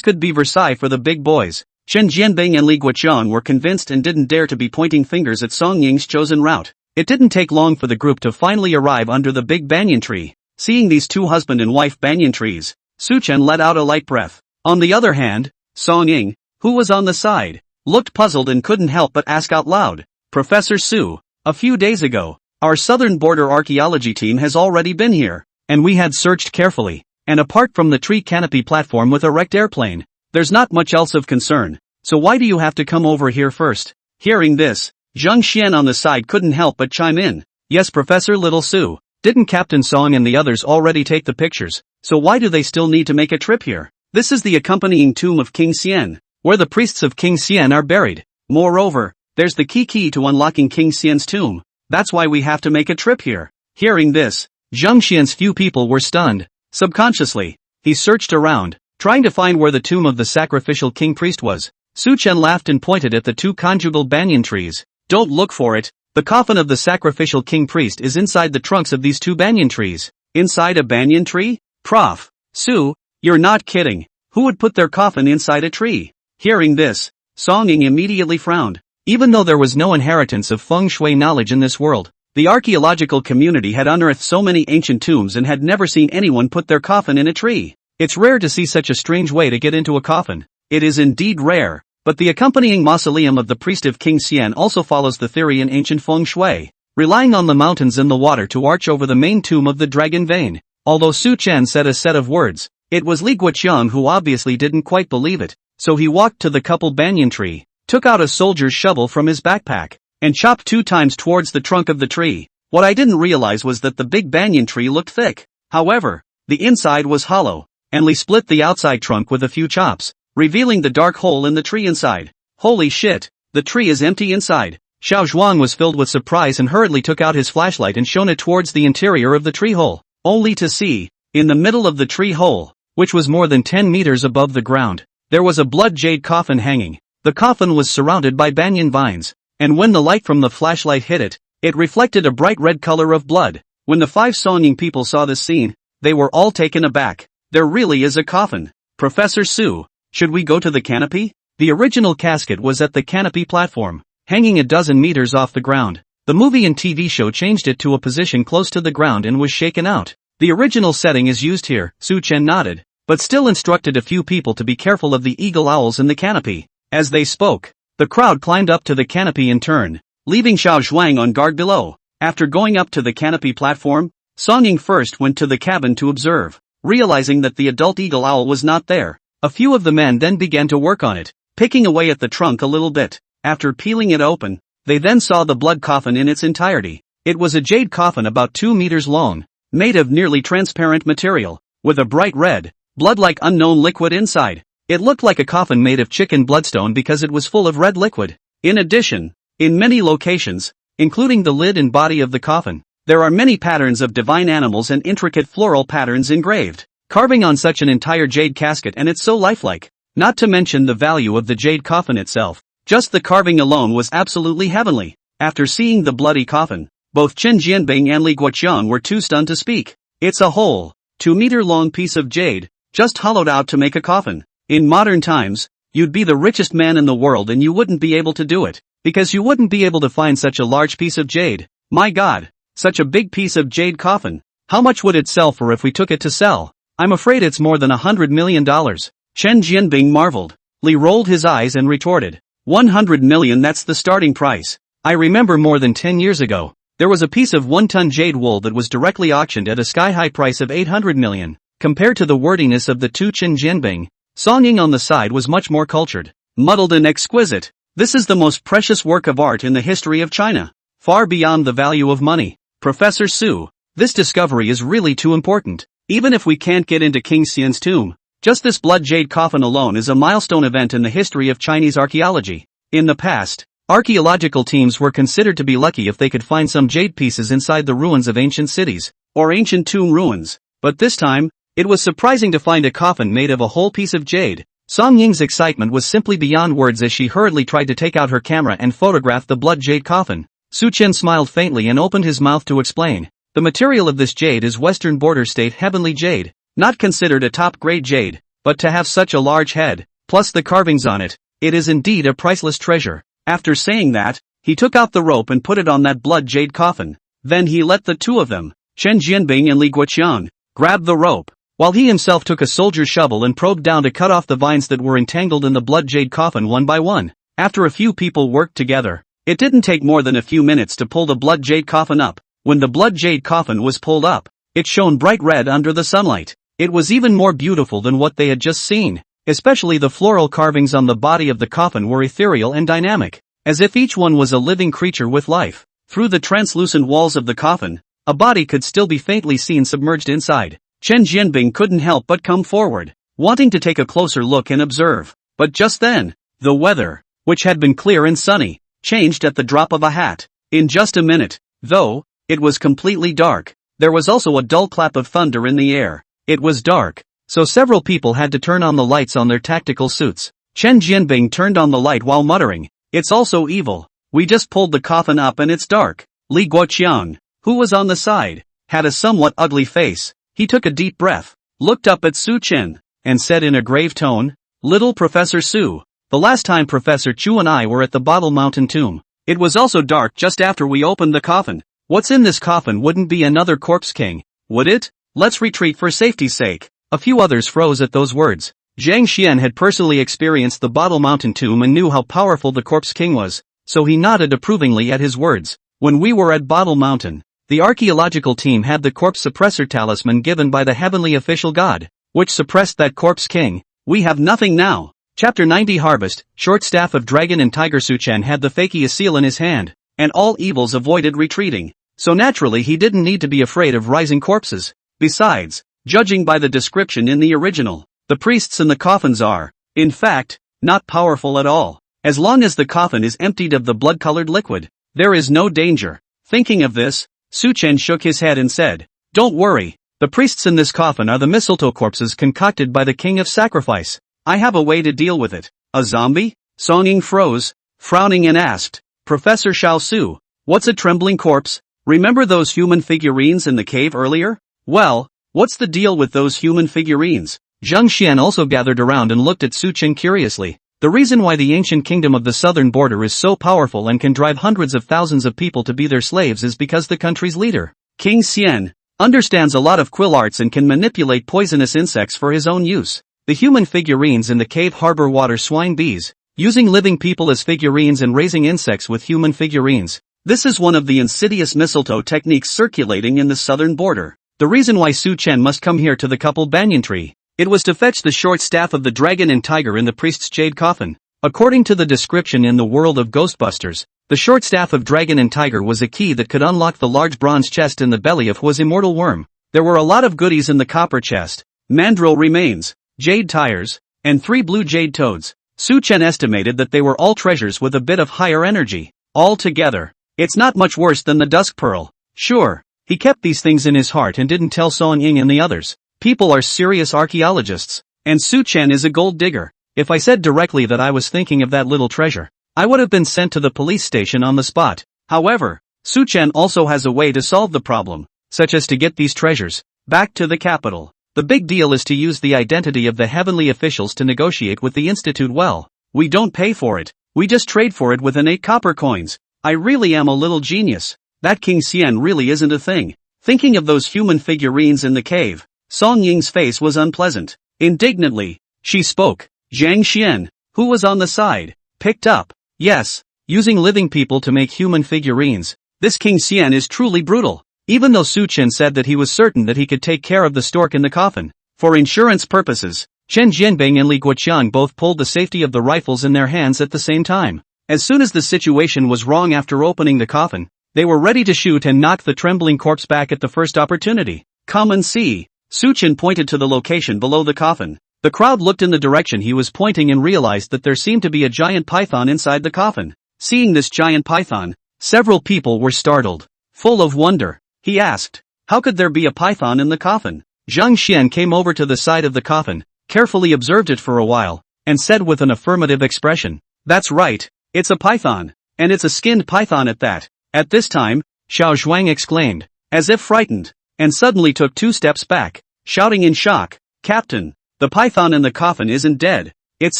could be Versailles for the big boys. Chen Jianbing and Li Guoqiang were convinced and didn't dare to be pointing fingers at Song Ying's chosen route. It didn't take long for the group to finally arrive under the big banyan tree. Seeing these two husband and wife banyan trees, Su Chen let out a light breath. On the other hand, Song Ying, who was on the side, looked puzzled and couldn't help but ask out loud, Professor Su, a few days ago, our southern border archaeology team has already been here, and we had searched carefully, and apart from the tree canopy platform with a wrecked airplane, there's not much else of concern, so why do you have to come over here first? Hearing this, Zheng Xian on the side couldn't help but chime in. Yes, Professor Little Su, didn't Captain Song and the others already take the pictures, so why do they still need to make a trip here? This is the accompanying tomb of King Xian, where the priests of King Xian are buried. Moreover, there's the key to unlocking King Xian's tomb. That's why we have to make a trip here. Hearing this, Zheng Xian's few people were stunned. Subconsciously, he searched around, trying to find where the tomb of the sacrificial king priest was. Su Chen laughed and pointed at the two conjugal banyan trees. Don't look for it. The coffin of the sacrificial king priest is inside the trunks of these two banyan trees. Inside a banyan tree? Prof. Su, you're not kidding. Who would put their coffin inside a tree? Hearing this, Song Ying immediately frowned. Even though there was no inheritance of feng shui knowledge in this world, the archaeological community had unearthed so many ancient tombs and had never seen anyone put their coffin in a tree. It's rare to see such a strange way to get into a coffin. It is indeed rare, but the accompanying mausoleum of the priest of King Xian also follows the theory in ancient feng shui, relying on the mountains in the water to arch over the main tomb of the dragon vein. Although Su Chen said a set of words, it was Li Guoqiang who obviously didn't quite believe it, so he walked to the coupled banyan tree, took out a soldier's shovel from his backpack, and chopped 2 times towards the trunk of the tree. What I didn't realize was that the big banyan tree looked thick. However, the inside was hollow, and Li split the outside trunk with a few chops, revealing the dark hole in the tree inside. Holy shit, the tree is empty inside. Xiao Zhuang was filled with surprise and hurriedly took out his flashlight and shone it towards the interior of the tree hole, only to see, in the middle of the tree hole, which was more than 10 meters above the ground, there was a blood jade coffin hanging. The coffin was surrounded by banyan vines, and when the light from the flashlight hit it, it reflected a bright red color of blood. When the 5 Songning people saw this scene, they were all taken aback. There really is a coffin. Professor Su, should we go to the canopy? The original casket was at the canopy platform, hanging a dozen meters off the ground. The movie and TV show changed it to a position close to the ground and was shaken out. The original setting is used here, Su Chen nodded, but still instructed a few people to be careful of the eagle owls in the canopy. As they spoke, the crowd climbed up to the canopy in turn, leaving Xiao Zhuang on guard below. After going up to the canopy platform, Songning first went to the cabin to observe. Realizing that the adult eagle owl was not there, a few of the men then began to work on it, picking away at the trunk a little bit. After peeling it open, they then saw the blood coffin in its entirety. It was a jade coffin about 2 meters long, made of nearly transparent material, with a bright red, blood-like unknown liquid inside. It looked like a coffin made of chicken bloodstone because it was full of red liquid. In addition, in many locations, including the lid and body of the coffin, there are many patterns of divine animals and intricate floral patterns engraved, carving on such an entire jade casket, and it's so lifelike. Not to mention the value of the jade coffin itself. Just the carving alone was absolutely heavenly. After seeing the bloody coffin, both Chen Jianbing and Li Guoqiang were too stunned to speak. It's a whole, 2-meter-long piece of jade, just hollowed out to make a coffin. In modern times, you'd be the richest man in the world and you wouldn't be able to do it, because you wouldn't be able to find such a large piece of jade. My god, such a big piece of jade coffin. How much would it sell for if we took it to sell? I'm afraid it's more than $100 million. Chen Jianbing marveled. Li rolled his eyes and retorted, 100 million, that's the starting price. I remember more than 10 years ago, there was a piece of 1-ton jade wool that was directly auctioned at a sky-high price of 800 million. Compared to the wordiness of the 2 Chen Jianbing, Songning on the side was much more cultured, muddled and exquisite. This is the most precious work of art in the history of China, far beyond the value of money. Professor Su, this discovery is really too important. Even if we can't get into King Xian's tomb, just this blood jade coffin alone is a milestone event in the history of Chinese archaeology. In the past, archaeological teams were considered to be lucky if they could find some jade pieces inside the ruins of ancient cities, or ancient tomb ruins. But this time, it was surprising to find a coffin made of a whole piece of jade. Song Ying's excitement was simply beyond words as she hurriedly tried to take out her camera and photograph the blood jade coffin. Su Chen smiled faintly and opened his mouth to explain. The material of this jade is Western Border State heavenly jade, not considered a top-grade jade, but to have such a large head, plus the carvings on it, it is indeed a priceless treasure. After saying that, he took out the rope and put it on that blood jade coffin. Then he let the two of them, Chen Jianbing and Li Guoqiang, grab the rope, while he himself took a soldier's shovel and probed down to cut off the vines that were entangled in the blood jade coffin one by one. After a few people worked together, it didn't take more than a few minutes to pull the blood jade coffin up. When the blood jade coffin was pulled up, it shone bright red under the sunlight. It was even more beautiful than what they had just seen. Especially the floral carvings on the body of the coffin were ethereal and dynamic, as if each one was a living creature with life. Through the translucent walls of the coffin, a body could still be faintly seen submerged inside. Chen Jianbing couldn't help but come forward, wanting to take a closer look and observe. But just then, the weather, which had been clear and sunny, changed at the drop of a hat. In just a minute, though, it was completely dark. There was also a dull clap of thunder in the air. It was dark, so several people had to turn on the lights on their tactical suits. Chen Jianbing turned on the light while muttering, "It's also evil. We just pulled the coffin up and it's dark." Li Guoqiang, who was on the side, had a somewhat ugly face. He took a deep breath, looked up at Su Chen, and said in a grave tone, "Little Professor Su, the last time Professor Chu and I were at the Bottle Mountain tomb, it was also dark just after we opened the coffin. What's in this coffin wouldn't be another corpse king, would it? Let's retreat for safety's sake." A few others froze at those words. Zhang Xian had personally experienced the Bottle Mountain tomb and knew how powerful the Corpse King was, so he nodded approvingly at his words. When we were at Bottle Mountain, the archaeological team had the corpse suppressor talisman given by the heavenly official god, which suppressed that Corpse King. We have nothing now. Chapter 90 Harvest. Short staff of dragon and tiger. Suchen had the fakey seal in his hand, and all evils avoided retreating, so naturally he didn't need to be afraid of rising corpses. Besides, judging by the description in the original, the priests in the coffins are, in fact, not powerful at all. As long as the coffin is emptied of the blood-colored liquid, there is no danger. Thinking of this, Suchen shook his head and said, "Don't worry, the priests in this coffin are the mistletoe corpses concocted by the king of sacrifice. I have a way to deal with it." A zombie? Song Ying froze, frowning and asked, "Professor Xiao Su, what's a trembling corpse? Remember those human figurines in the cave earlier? Well, what's the deal with those human figurines?" Zhang Xian also gathered around and looked at Suchen curiously. The reason why the ancient kingdom of the southern border is so powerful and can drive hundreds of thousands of people to be their slaves is because the country's leader, King Xian, understands a lot of quill arts and can manipulate poisonous insects for his own use. The human figurines in the cave harbor water swine bees, using living people as figurines and raising insects with human figurines. This is one of the insidious mistletoe techniques circulating in the southern border. The reason why Suchen must come here to the coupled banyan tree, it was to fetch the short staff of the dragon and tiger in the priest's jade coffin. According to the description in the world of Ghostbusters, the short staff of dragon and tiger was a key that could unlock the large bronze chest in the belly of Hua's immortal worm. There were a lot of goodies in the copper chest: mandrill remains, jade tires, and 3 blue jade toads. Suchen estimated that they were all treasures with a bit of higher energy. Altogether, it's not much worse than the dusk pearl. Sure, he kept these things in his heart and didn't tell Song Ying and the others. People are serious archaeologists, and Suchen is a gold digger. If I said directly that I was thinking of that little treasure, I would have been sent to the police station on the spot. However, Suchen also has a way to solve the problem, such as to get these treasures back to the capital. The big deal is to use the identity of the heavenly officials to negotiate with the institute. Well, we don't pay for it, we just trade for it with 8 copper coins. I really am a little genius. That King Xian really isn't a thing. Thinking of those human figurines in the cave, Song Ying's face was unpleasant. Indignantly, she spoke. Zhang Xian, who was on the side, picked up. Yes, using living people to make human figurines. This King Xian is truly brutal. Even though Suchen said that he was certain that he could take care of the stork in the coffin, for insurance purposes, Chen Jianbing and Li Guoqiang both pulled the safety of the rifles in their hands at the same time. As soon as the situation was wrong after opening the coffin, they were ready to shoot and knock the trembling corpse back at the first opportunity. Come and see. Suchen pointed to the location below the coffin. The crowd looked in the direction he was pointing and realized that there seemed to be a giant python inside the coffin. Seeing this giant python, several people were startled. Full of wonder, he asked, "How could there be a python in the coffin?" Zhang Xian came over to the side of the coffin, carefully observed it for a while, and said with an affirmative expression, "That's right, it's a python, and it's a skinned python at that." At this time, Xiao Zhuang exclaimed, as if frightened, and suddenly took 2 steps back, shouting in shock, "Captain, the python in the coffin isn't dead, it's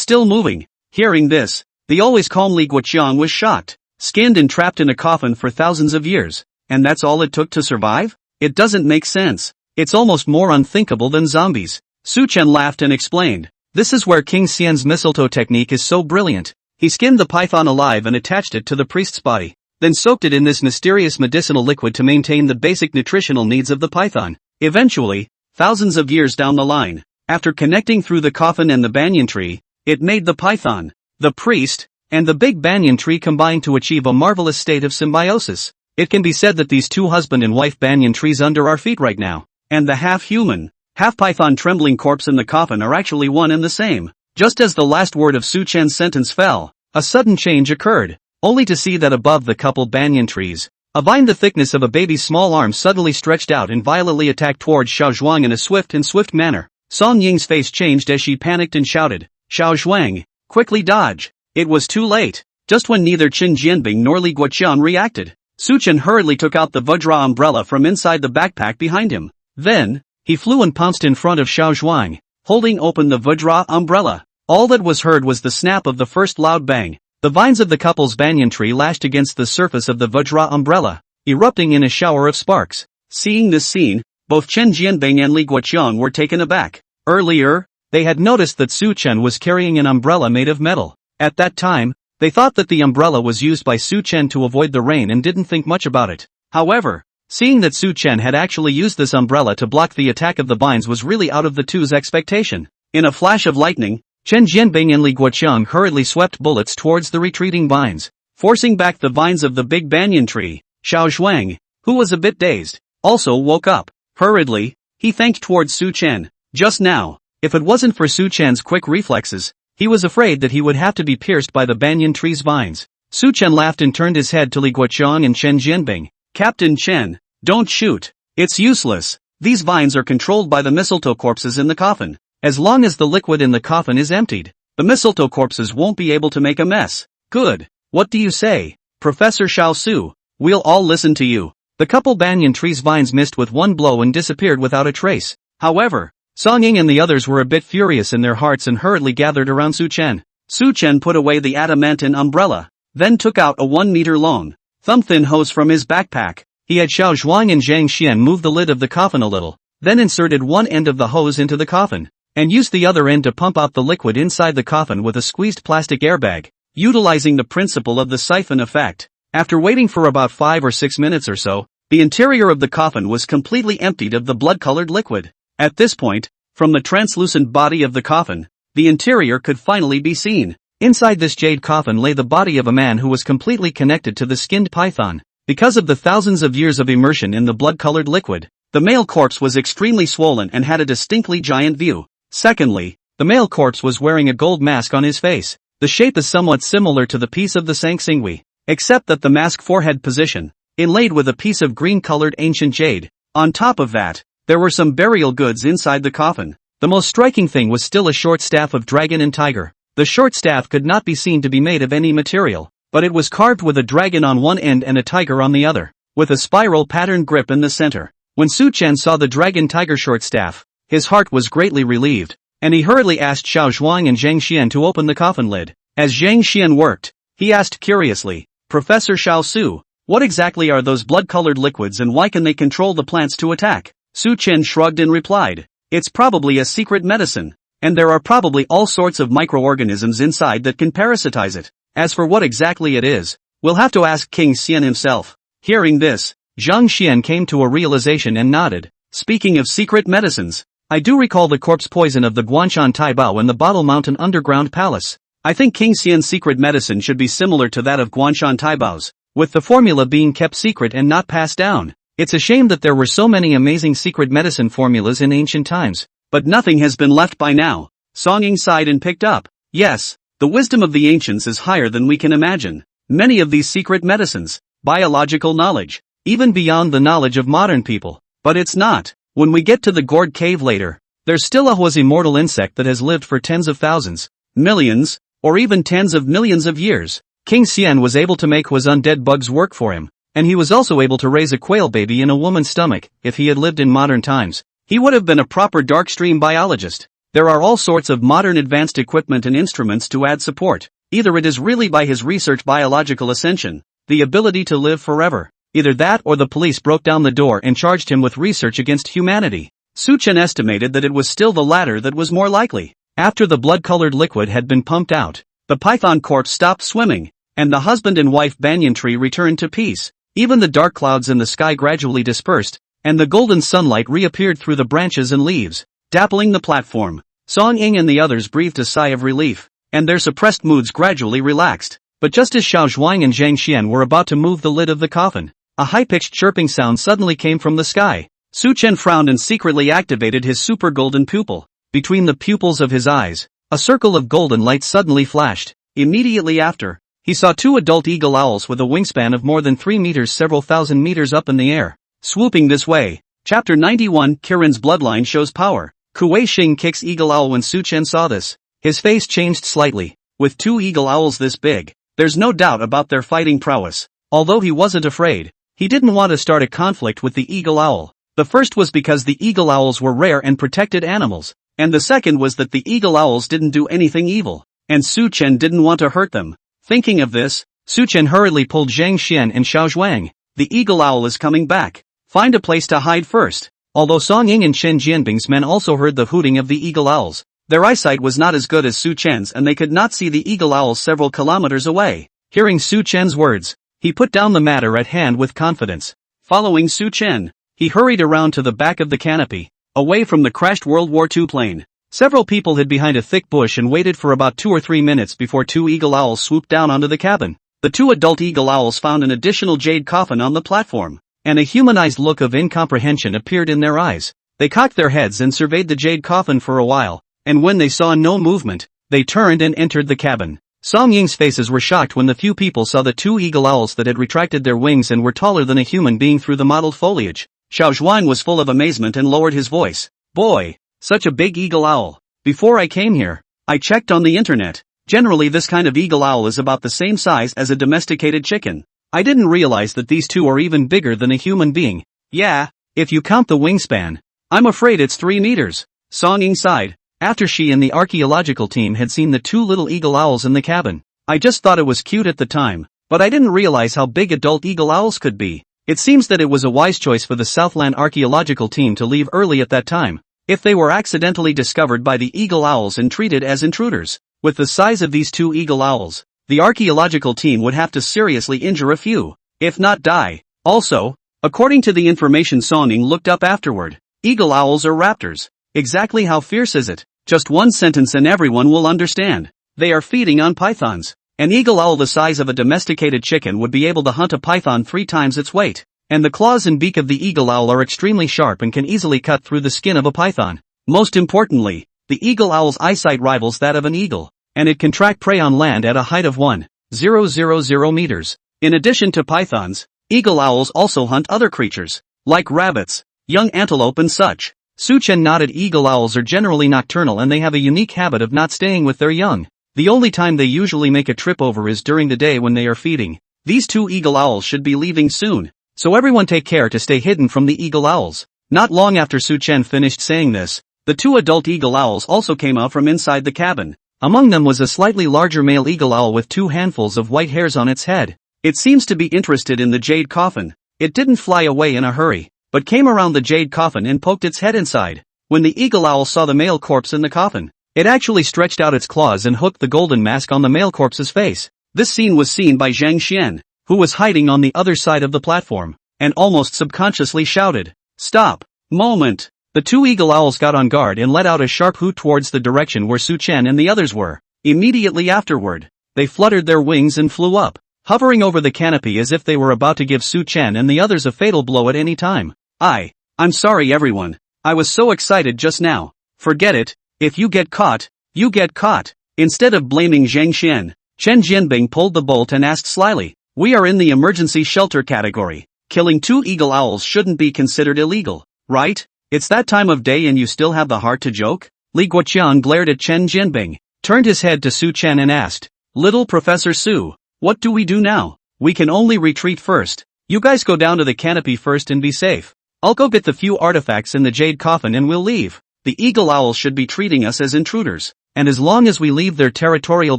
still moving." Hearing this, the always calm Li Guoqiang was shocked. Skinned and trapped in a coffin for thousands of years, and that's all it took to survive? It doesn't make sense. It's almost more unthinkable than zombies. Suchen laughed and explained, "This is where King Xian's mistletoe technique is so brilliant. He skinned the python alive and attached it to the priest's body, then soaked it in this mysterious medicinal liquid to maintain the basic nutritional needs of the python. Eventually, thousands of years down the line, after connecting through the coffin and the banyan tree, it made the python, the priest, and the big banyan tree combined to achieve a marvelous state of symbiosis. It can be said that these 2 husband and wife banyan trees under our feet right now, and the half-human, half-python trembling corpse in the coffin are actually one and the same." Just as the last word of Suchen's sentence fell, a sudden change occurred, only to see that above the coupled banyan trees, a vine the thickness of a baby's small arm suddenly stretched out and violently attacked towards Xiao Zhuang in a swift manner. Song Ying's face changed as she panicked and shouted, "Xiao Zhuang, quickly dodge!" It was too late. Just when neither Qin Jianbing nor Li Guoqiang reacted, Suchen hurriedly took out the Vajra umbrella from inside the backpack behind him. Then, he flew and pounced in front of Xiao Zhuang, holding open the Vajra umbrella. All that was heard was the snap of the first loud bang. The vines of the couple's banyan tree lashed against the surface of the Vajra umbrella, erupting in a shower of sparks. Seeing this scene, both Chen Jianbing and Li Guoqiang were taken aback. Earlier, they had noticed that Su Chen was carrying an umbrella made of metal. At that time, they thought that the umbrella was used by Su Chen to avoid the rain and didn't think much about it. However, seeing that Su Chen had actually used this umbrella to block the attack of the vines was really out of the two's expectation. In a flash of lightning, Chen Jianbing and Li Guoqiang hurriedly swept bullets towards the retreating vines, forcing back the vines of the big banyan tree. Xiao Zhuang, who was a bit dazed, also woke up. Hurriedly, he thanked towards Su Chen. Just now, if it wasn't for Su Chen's quick reflexes, he was afraid that he would have to be pierced by the banyan tree's vines. Su Chen laughed and turned his head to Li Guoqiang and Chen Jianbing. Captain Chen, don't shoot. It's useless. These vines are controlled by the mistletoe corpses in the coffin. As long as the liquid in the coffin is emptied, the mistletoe corpses won't be able to make a mess. Good. What do you say, Professor Xiao Su? We'll all listen to you. The couple banyan tree's vines missed with one blow and disappeared without a trace. However, Song Ying and the others were a bit furious in their hearts and hurriedly gathered around Su Chen. Su Chen put away the adamantine umbrella, then took out a 1-meter-long, thumb-thin hose from his backpack. He had Xiao Zhuang and Zhang Xian move the lid of the coffin a little, then inserted one end of the hose into the coffin, and used the other end to pump out the liquid inside the coffin with a squeezed plastic airbag, utilizing the principle of the siphon effect. After waiting for about 5 or 6 minutes or so, the interior of the coffin was completely emptied of the blood-colored liquid. At this point, from the translucent body of the coffin, the interior could finally be seen. Inside this jade coffin lay the body of a man who was completely connected to the skinned python. Because of the thousands of years of immersion in the blood-colored liquid, the male corpse was extremely swollen and had a distinctly giant view. Secondly, the male corpse was wearing a gold mask on his face. The shape is somewhat similar to the piece of the Sangsinghui, except that the mask forehead position, inlaid with a piece of green-colored ancient jade. On top of that, there were some burial goods inside the coffin. The most striking thing was still a short staff of dragon and tiger. The short staff could not be seen to be made of any material, but it was carved with a dragon on one end and a tiger on the other, with a spiral pattern grip in the center. When Su Chen saw the dragon-tiger short staff, his heart was greatly relieved, and he hurriedly asked Xiao Zhuang and Zhang Xian to open the coffin lid. As Zhang Xian worked, he asked curiously, Professor Xiao Su, what exactly are those blood-colored liquids and why can they control the plants to attack? Su Chen shrugged and replied, it's probably a secret medicine, and there are probably all sorts of microorganisms inside that can parasitize it. As for what exactly it is, we'll have to ask King Xian himself. Hearing this, Zhang Xian came to a realization and nodded. Speaking of secret medicines, I do recall the corpse poison of the Guanshan Taibao in the Bottle Mountain Underground Palace. I think King Xian's secret medicine should be similar to that of Guanshan Taibao's, with the formula being kept secret and not passed down. It's a shame that there were so many amazing secret medicine formulas in ancient times, but nothing has been left by now. Song Ying sighed and picked up. Yes, the wisdom of the ancients is higher than we can imagine. Many of these secret medicines, biological knowledge, even beyond the knowledge of modern people. But it's not. When we get to the gourd cave later, there's still a quasi-immortal insect that has lived for tens of thousands, millions, or even tens of millions of years. King Xian was able to make his undead bugs work for him, and he was also able to raise a quail baby in a woman's stomach. If he had lived in modern times, he would have been a proper darkstream biologist. There are all sorts of modern advanced equipment and instruments to add support. Either it is really by his research biological ascension, the ability to live forever. Either that or the police broke down the door and charged him with research against humanity. Su Chen estimated that it was still the latter that was more likely. After the blood-colored liquid had been pumped out, the python corpse stopped swimming, and the husband and wife banyan tree returned to peace. Even the dark clouds in the sky gradually dispersed, and the golden sunlight reappeared through the branches and leaves, dappling the platform. Song Ying and the others breathed a sigh of relief, and their suppressed moods gradually relaxed. But just as Xiao Zhuang and Zhang Xian were about to move the lid of the coffin, a high-pitched chirping sound suddenly came from the sky. Su Chen frowned and secretly activated his super golden pupil. Between the pupils of his eyes, a circle of golden light suddenly flashed. Immediately after, he saw two adult eagle owls with a wingspan of more than 3 meters several thousand meters up in the air, swooping this way. Chapter 91 Qilin's bloodline shows power. Kuei Xing kicks eagle owl. When Su Chen saw this, his face changed slightly. With two eagle owls this big, there's no doubt about their fighting prowess. Although he wasn't afraid, he didn't want to start a conflict with the eagle owl. The first was because the eagle owls were rare and protected animals, and the second was that the eagle owls didn't do anything evil, and Su Chen didn't want to hurt them. Thinking of this, Su Chen hurriedly pulled Zhang Xian and Xiao Zhuang. The eagle owl is coming back. Find a place to hide first. Although Song Ying and Chen Jianbing's men also heard the hooting of the eagle owls, their eyesight was not as good as Su Chen's and they could not see the eagle owls several kilometers away. Hearing Su Chen's words, he put down the matter at hand with confidence. Following Su Chen, he hurried around to the back of the canopy, away from the crashed World War II plane. Several people hid behind a thick bush and waited for about 2 or 3 minutes before 2 eagle owls swooped down onto the cabin. The 2 adult eagle owls found an additional jade coffin on the platform, and a humanized look of incomprehension appeared in their eyes. They cocked their heads and surveyed the jade coffin for a while, and when they saw no movement, they turned and entered the cabin. Song Ying's faces were shocked when the few people saw the 2 eagle owls that had retracted their wings and were taller than a human being through the mottled foliage. Xiao Zhuan was full of amazement and lowered his voice. Boy, such a big eagle owl. Before I came here, I checked on the internet. Generally this kind of eagle owl is about the same size as a domesticated chicken. I didn't realize that these 2 are even bigger than a human being. Yeah, if you count the wingspan. I'm afraid it's 3 meters. Song Ying sighed, after she and the archaeological team had seen the 2 little eagle owls in the cabin. I just thought it was cute at the time, but I didn't realize how big adult eagle owls could be. It seems that it was a wise choice for the Southland archaeological team to leave early at that time. If they were accidentally discovered by the eagle owls and treated as intruders, with the size of these 2 eagle owls, the archaeological team would have to seriously injure a few, if not die. Also, according to the information Song Ying looked up afterward, eagle owls are raptors. Exactly how fierce is it? Just one sentence and everyone will understand. They are feeding on pythons. An eagle owl the size of a domesticated chicken would be able to hunt a python 3 times its weight. And the claws and beak of the eagle owl are extremely sharp and can easily cut through the skin of a python. Most importantly, the eagle owl's eyesight rivals that of an eagle, and it can track prey on land at a height of 1,000 meters. In addition to pythons, eagle owls also hunt other creatures, like rabbits, young antelope and such. Su Chen nodded. Eagle owls are generally nocturnal and they have a unique habit of not staying with their young. The only time they usually make a trip over is during the day when they are feeding. These 2 eagle owls should be leaving soon. So everyone take care to stay hidden from the eagle owls. Not long after Su Chen finished saying this, the 2 adult eagle owls also came out from inside the cabin. Among them was a slightly larger male eagle owl with 2 handfuls of white hairs on its head. It seems to be interested in the jade coffin. It didn't fly away in a hurry, but came around the jade coffin and poked its head inside. When the eagle owl saw the male corpse in the coffin, it actually stretched out its claws and hooked the golden mask on the male corpse's face. This scene was seen by Zhang Xian, who was hiding on the other side of the platform, and almost subconsciously shouted, "Stop! Moment!" The 2 eagle owls got on guard and let out a sharp hoot towards the direction where Su Chen and the others were. Immediately afterward, they fluttered their wings and flew up, hovering over the canopy as if they were about to give Su Chen and the others a fatal blow at any time. I'm sorry everyone. I was so excited just now. Forget it. If you get caught, you get caught. Instead of blaming Zhang Xian, Chen Jianbing pulled the bolt and asked slyly, "We are in the emergency shelter category. Killing 2 eagle owls shouldn't be considered illegal, right? It's that time of day and you still have the heart to joke?" Li Guoqian glared at Chen Jianbing, turned his head to Su Chen and asked, "Little Professor Su, what do we do now? We can only retreat first. You guys go down to the canopy first and be safe. I'll go get the few artifacts in the jade coffin and we'll leave. The eagle owls should be treating us as intruders, and as long as we leave their territorial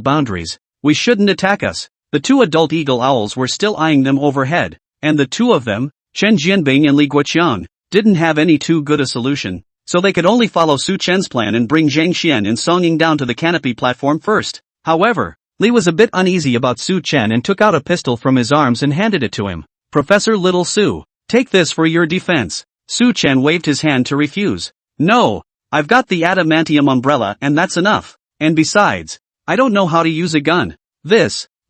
boundaries, we shouldn't attack us." The 2 adult eagle owls were still eyeing them overhead, and the 2 of them, Chen Jianbing and Li Guoqian, didn't have any too good a solution, so they could only follow Su Chen's plan and bring Zhang Xian and Song Ying down to the canopy platform first. However, Li was a bit uneasy about Su Chen and took out a pistol from his arms and handed it to him. "Professor Little Su, take this for your defense." Su Chen waved his hand to refuse. "No, I've got the adamantium umbrella and that's enough, and besides, I don't know how to use a gun."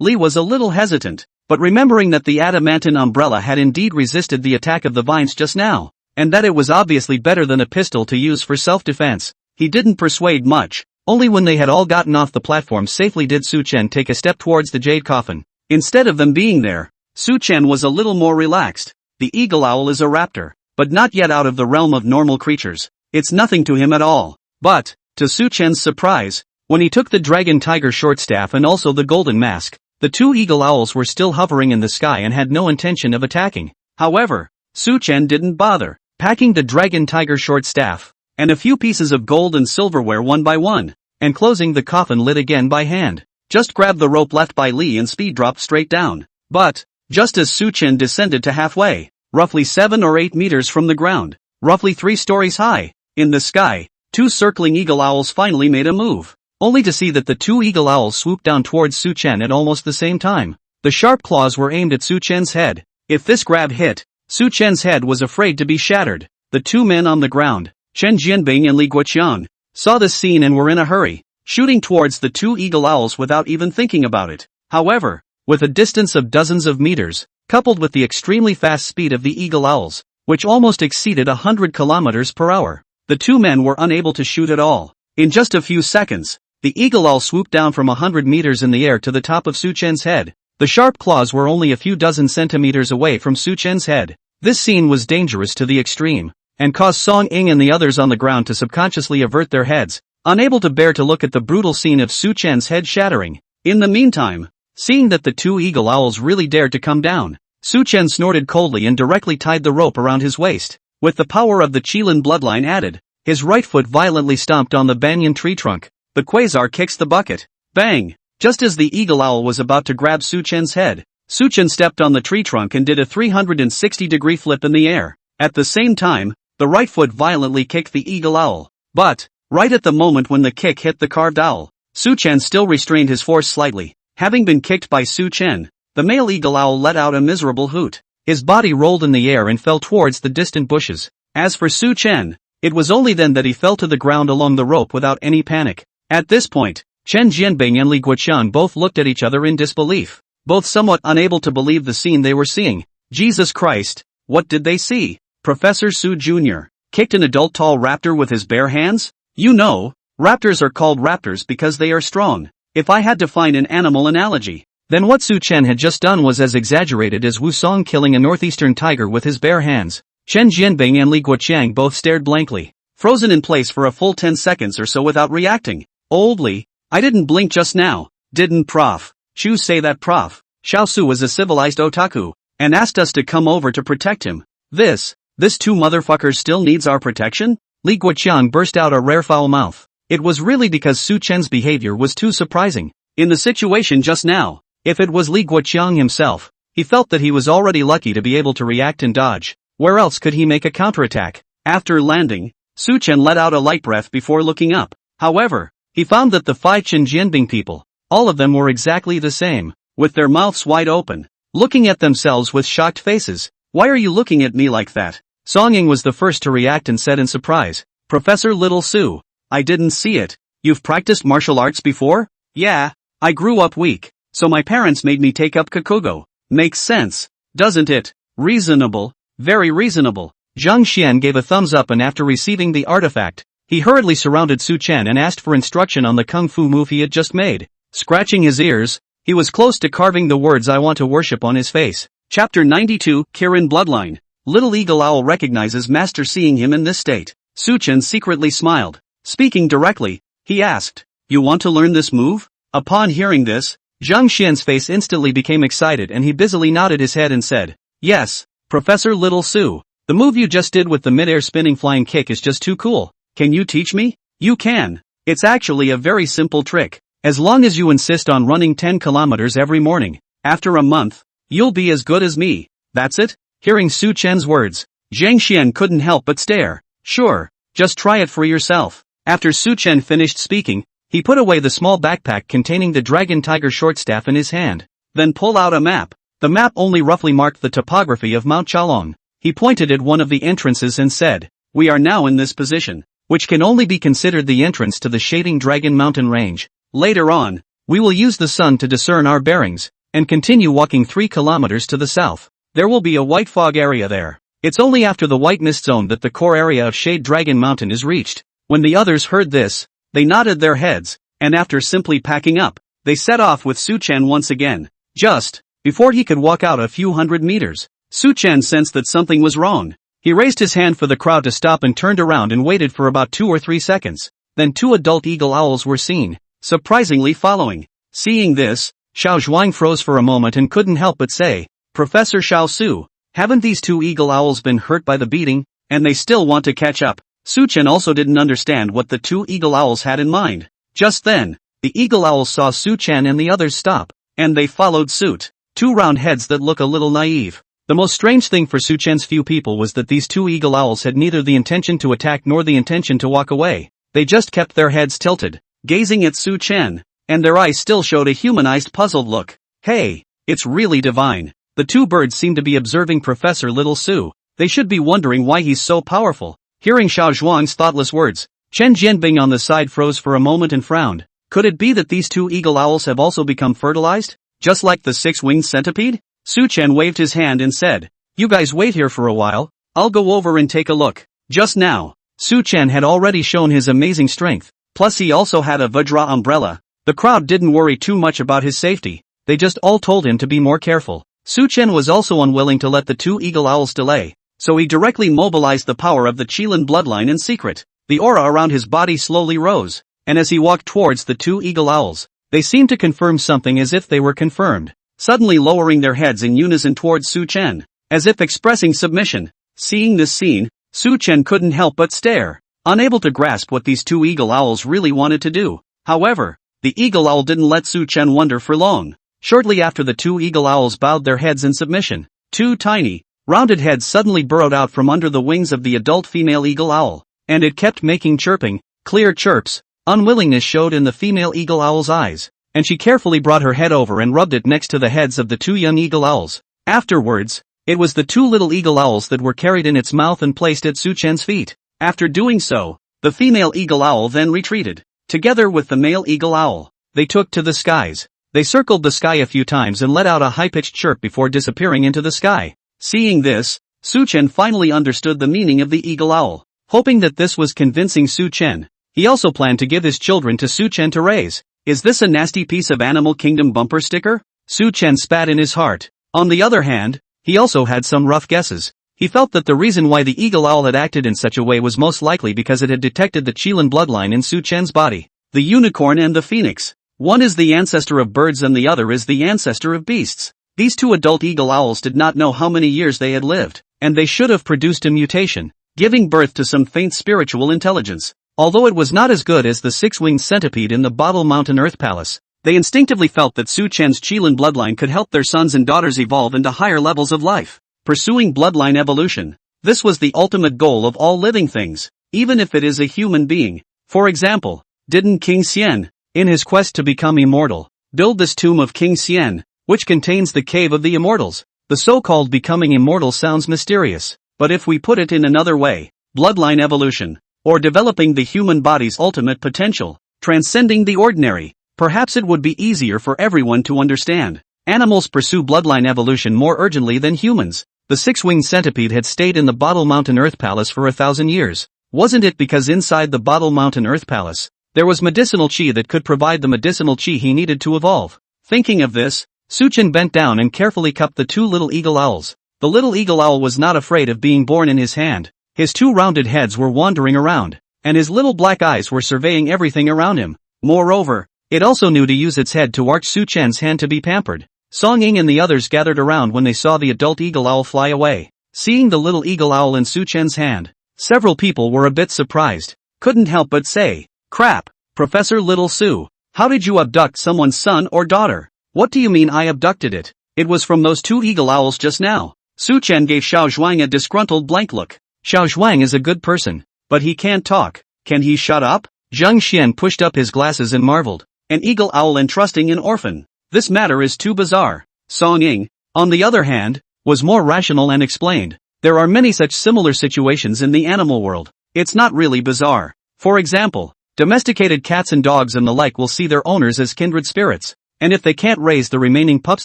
Li was a little hesitant, but remembering that the adamantine umbrella had indeed resisted the attack of the vines just now, and that it was obviously better than a pistol to use for self-defense, he didn't persuade much. Only when they had all gotten off the platform safely did Su Chen take a step towards the jade coffin. Instead of them being there, Su Chen was a little more relaxed. The eagle owl is a raptor, but not yet out of the realm of normal creatures. It's nothing to him at all. But, to Su Chen's surprise, when he took the dragon tiger short staff and also the golden mask, the 2 eagle owls were still hovering in the sky and had no intention of attacking. However, Su Chen didn't bother, packing the dragon tiger short staff, and a few pieces of gold and silverware one by one, and closing the coffin lid again by hand. Just grabbed the rope left by Li and speed dropped straight down. But, just as Su Chen descended to halfway, roughly 7 or 8 meters from the ground, roughly 3 stories high. In the sky, 2 circling eagle owls finally made a move, only to see that the 2 eagle owls swooped down towards Su Chen at almost the same time. The sharp claws were aimed at Su Chen's head. If this grab hit, Su Chen's head was afraid to be shattered. The 2 men on the ground, Chen Jianbing and Li Guoqiang, saw this scene and were in a hurry, shooting towards the 2 eagle owls without even thinking about it. However, with a distance of dozens of meters, coupled with the extremely fast speed of the eagle owls, which almost exceeded 100 kilometers per hour, the 2 men were unable to shoot at all. In just a few seconds, the eagle owl swooped down from 100 meters in the air to the top of Su Chen's head. The sharp claws were only a few dozen centimeters away from Su Chen's head. This scene was dangerous to the extreme, and caused Song Ying and the others on the ground to subconsciously avert their heads, unable to bear to look at the brutal scene of Su Chen's head shattering. In the meantime, seeing that the 2 eagle owls really dared to come down, Su Chen snorted coldly and directly tied the rope around his waist. With the power of the Qilin bloodline added, his right foot violently stomped on the banyan tree trunk. The quasar kicks the bucket. Bang! Just as the eagle owl was about to grab Su Chen's head, Su Chen stepped on the tree trunk and did a 360-degree flip in the air. At the same time, the right foot violently kicked the eagle owl. But, right at the moment when the kick hit the carved owl, Su Chen still restrained his force slightly. Having been kicked by Su Chen, the male eagle owl let out a miserable hoot. His body rolled in the air and fell towards the distant bushes. As for Su Chen, it was only then that he fell to the ground along the rope without any panic. At this point, Chen Jianbing and Li Guoqiang both looked at each other in disbelief, both somewhat unable to believe the scene they were seeing. Jesus Christ, what did they see? Professor Su Jr. kicked an adult tall raptor with his bare hands? You know, raptors are called raptors because they are strong. If I had to find an animal analogy, then what Su Chen had just done was as exaggerated as Wu Song killing a northeastern tiger with his bare hands. Chen Jianbing and Li Guoqiang both stared blankly, frozen in place for a full 10 seconds or so without reacting. Old Li, I didn't blink just now, didn't Prof. Chu say that Prof. Xiaosu is a civilized otaku, and asked us to come over to protect him. This 2 motherfuckers still needs our protection? Li Guoqiang burst out a rare foul mouth. It was really because Su Chen's behavior was too surprising. In the situation just now, if it was Li Guoqiang himself, he felt that he was already lucky to be able to react and dodge. Where else could he make a counterattack? After landing, Su Chen let out a light breath before looking up. However, he found that the 5 Chen Jianbing people, all of them were exactly the same, with their mouths wide open, looking at themselves with shocked faces. Why are you looking at me like that? Song Ying was the first to react and said in surprise, Professor Little Su, I didn't see it. You've practiced martial arts before? Yeah, I grew up weak, so my parents made me take up Kikogo. Makes sense, doesn't it? Reasonable, very reasonable. Zhang Xian gave a thumbs up, and after receiving the artifact, he hurriedly surrounded Su Chen and asked for instruction on the kung fu move he had just made. Scratching his ears, he was close to carving the words "I want to worship" on his face. Chapter 92, Qilin Bloodline. Little Eagle Owl recognizes Master seeing him in this state. Su Chen secretly smiled. Speaking directly, he asked, You want to learn this move? Upon hearing this, Zhang Xian's face instantly became excited and he busily nodded his head and said, Yes, Professor Little Su, the move you just did with the mid-air spinning flying kick is just too cool. Can you teach me? You can. It's actually a very simple trick. As long as you insist on running 10 kilometers every morning, after a month, you'll be as good as me. That's it? Hearing Su Chen's words, Zhang Xian couldn't help but stare. Sure, just try it for yourself. After Su Chen finished speaking, he put away the small backpack containing the dragon tiger shortstaff in his hand, then pulled out a map. The map only roughly marked the topography of Mount Chalong. He pointed at one of the entrances and said, We are now in this position, which can only be considered the entrance to the Shading Dragon mountain range. Later on, we will use the sun to discern our bearings, and continue walking 3 kilometers to the south. There will be a white fog area there. It's only after the white mist zone that the core area of Shade Dragon Mountain is reached. When the others heard this, they nodded their heads, and after simply packing up, they set off with Su Chen once again. Just before he could walk out a few hundred meters, Su Chen sensed that something was wrong. He raised his hand for the crowd to stop and turned around and waited for about 2 or 3 seconds. Then 2 adult eagle owls were seen, surprisingly following. Seeing this, Xiao Zhuang froze for a moment and couldn't help but say, Professor Xiaosu, haven't these 2 eagle owls been hurt by the beating, and they still want to catch up? Su Chen also didn't understand what the 2 eagle owls had in mind. Just then, the eagle owls saw Su Chen and the others stop, and they followed suit. 2 round heads that look a little naive. The most strange thing for Su Chen's few people was that these two eagle owls had neither the intention to attack nor the intention to walk away. They just kept their heads tilted, gazing at Su Chen, and their eyes still showed a humanized puzzled look. Hey, it's really divine. The two birds seem to be observing Professor Little Su. They should be wondering why he's so powerful. Hearing Xiao Zhuang's thoughtless words, Chen Jianbing on the side froze for a moment and frowned. Could it be that these two eagle owls have also become fertilized? Just like the six-winged centipede? Su Chen waved his hand and said, "You guys wait here for a while, I'll go over and take a look." Just now, Su Chen had already shown his amazing strength, plus he also had a Vajra umbrella. The crowd didn't worry too much about his safety, they just all told him to be more careful. Su Chen was also unwilling to let the two eagle owls delay, so he directly mobilized the power of the Qilin bloodline in secret. The aura around his body slowly rose, and as he walked towards the two eagle owls, they seemed to confirm something as if they were confirmed, suddenly lowering their heads in unison towards Su Chen, as if expressing submission. Seeing this scene, Su Chen couldn't help but stare, unable to grasp what these two eagle owls really wanted to do. However, the eagle owl didn't let Su Chen wonder for long. Shortly after the two eagle owls bowed their heads in submission, two tiny, rounded heads suddenly burrowed out from under the wings of the adult female eagle owl, and it kept making chirping, clear chirps. Unwillingness showed in the female eagle owl's eyes, and she carefully brought her head over and rubbed it next to the heads of the two young eagle owls. Afterwards, it was the two little eagle owls that were carried in its mouth and placed at Su Chen's feet. After doing so, the female eagle owl then retreated. Together with the male eagle owl, they took to the skies. They circled the sky a few times and let out a high-pitched chirp before disappearing into the sky. Seeing this, Su Chen finally understood the meaning of the eagle owl. Hoping that this was convincing Su Chen, he also planned to give his children to Su Chen to raise. Is this a nasty piece of Animal Kingdom bumper sticker? Su Chen spat in his heart. On the other hand, he also had some rough guesses. He felt that the reason why the eagle owl had acted in such a way was most likely because it had detected the Qilin bloodline in Su Chen's body. The unicorn and the phoenix. One is the ancestor of birds and the other is the ancestor of beasts. These two adult eagle owls did not know how many years they had lived, and they should have produced a mutation, giving birth to some faint spiritual intelligence. Although it was not as good as the six-winged centipede in the Bottle Mountain Earth Palace, they instinctively felt that Su Chen's Qilin bloodline could help their sons and daughters evolve into higher levels of life. Pursuing bloodline evolution. This was the ultimate goal of all living things, even if it is a human being. For example, didn't King Xian, in his quest to become immortal, build this tomb of King Xian, which contains the Cave of the Immortals? The so-called becoming immortal sounds mysterious, but if we put it in another way, bloodline evolution, or developing the human body's ultimate potential, transcending the ordinary, perhaps it would be easier for everyone to understand. Animals pursue bloodline evolution more urgently than humans. The six-winged centipede had stayed in the Bottle Mountain Earth Palace for 1,000 years. Wasn't it because inside the Bottle Mountain Earth Palace, there was medicinal qi that could provide the medicinal qi he needed to evolve? Thinking of this, Su Chen bent down and carefully cupped the two little eagle owls. The little eagle owl was not afraid of being born in his hand. His two rounded heads were wandering around, and his little black eyes were surveying everything around him. Moreover, it also knew to use its head to arch Su Chen's hand to be pampered. Song Ying and the others gathered around when they saw the adult eagle owl fly away. Seeing the little eagle owl in Su Chen's hand, several people were a bit surprised. Couldn't help but say, "Crap, Professor Little Su, how did you abduct someone's son or daughter?" "What do you mean I abducted it? It was from those two eagle owls just now." Su Chen gave Xiao Zhuang a disgruntled blank look. Xiao Zhuang is a good person, but he can't talk. Can he shut up? Zhang Xian pushed up his glasses and marveled. An eagle owl entrusting an orphan. This matter is too bizarre. Song Ying, on the other hand, was more rational and explained. There are many such similar situations in the animal world. It's not really bizarre. For example, domesticated cats and dogs and the like will see their owners as kindred spirits, and if they can't raise the remaining pups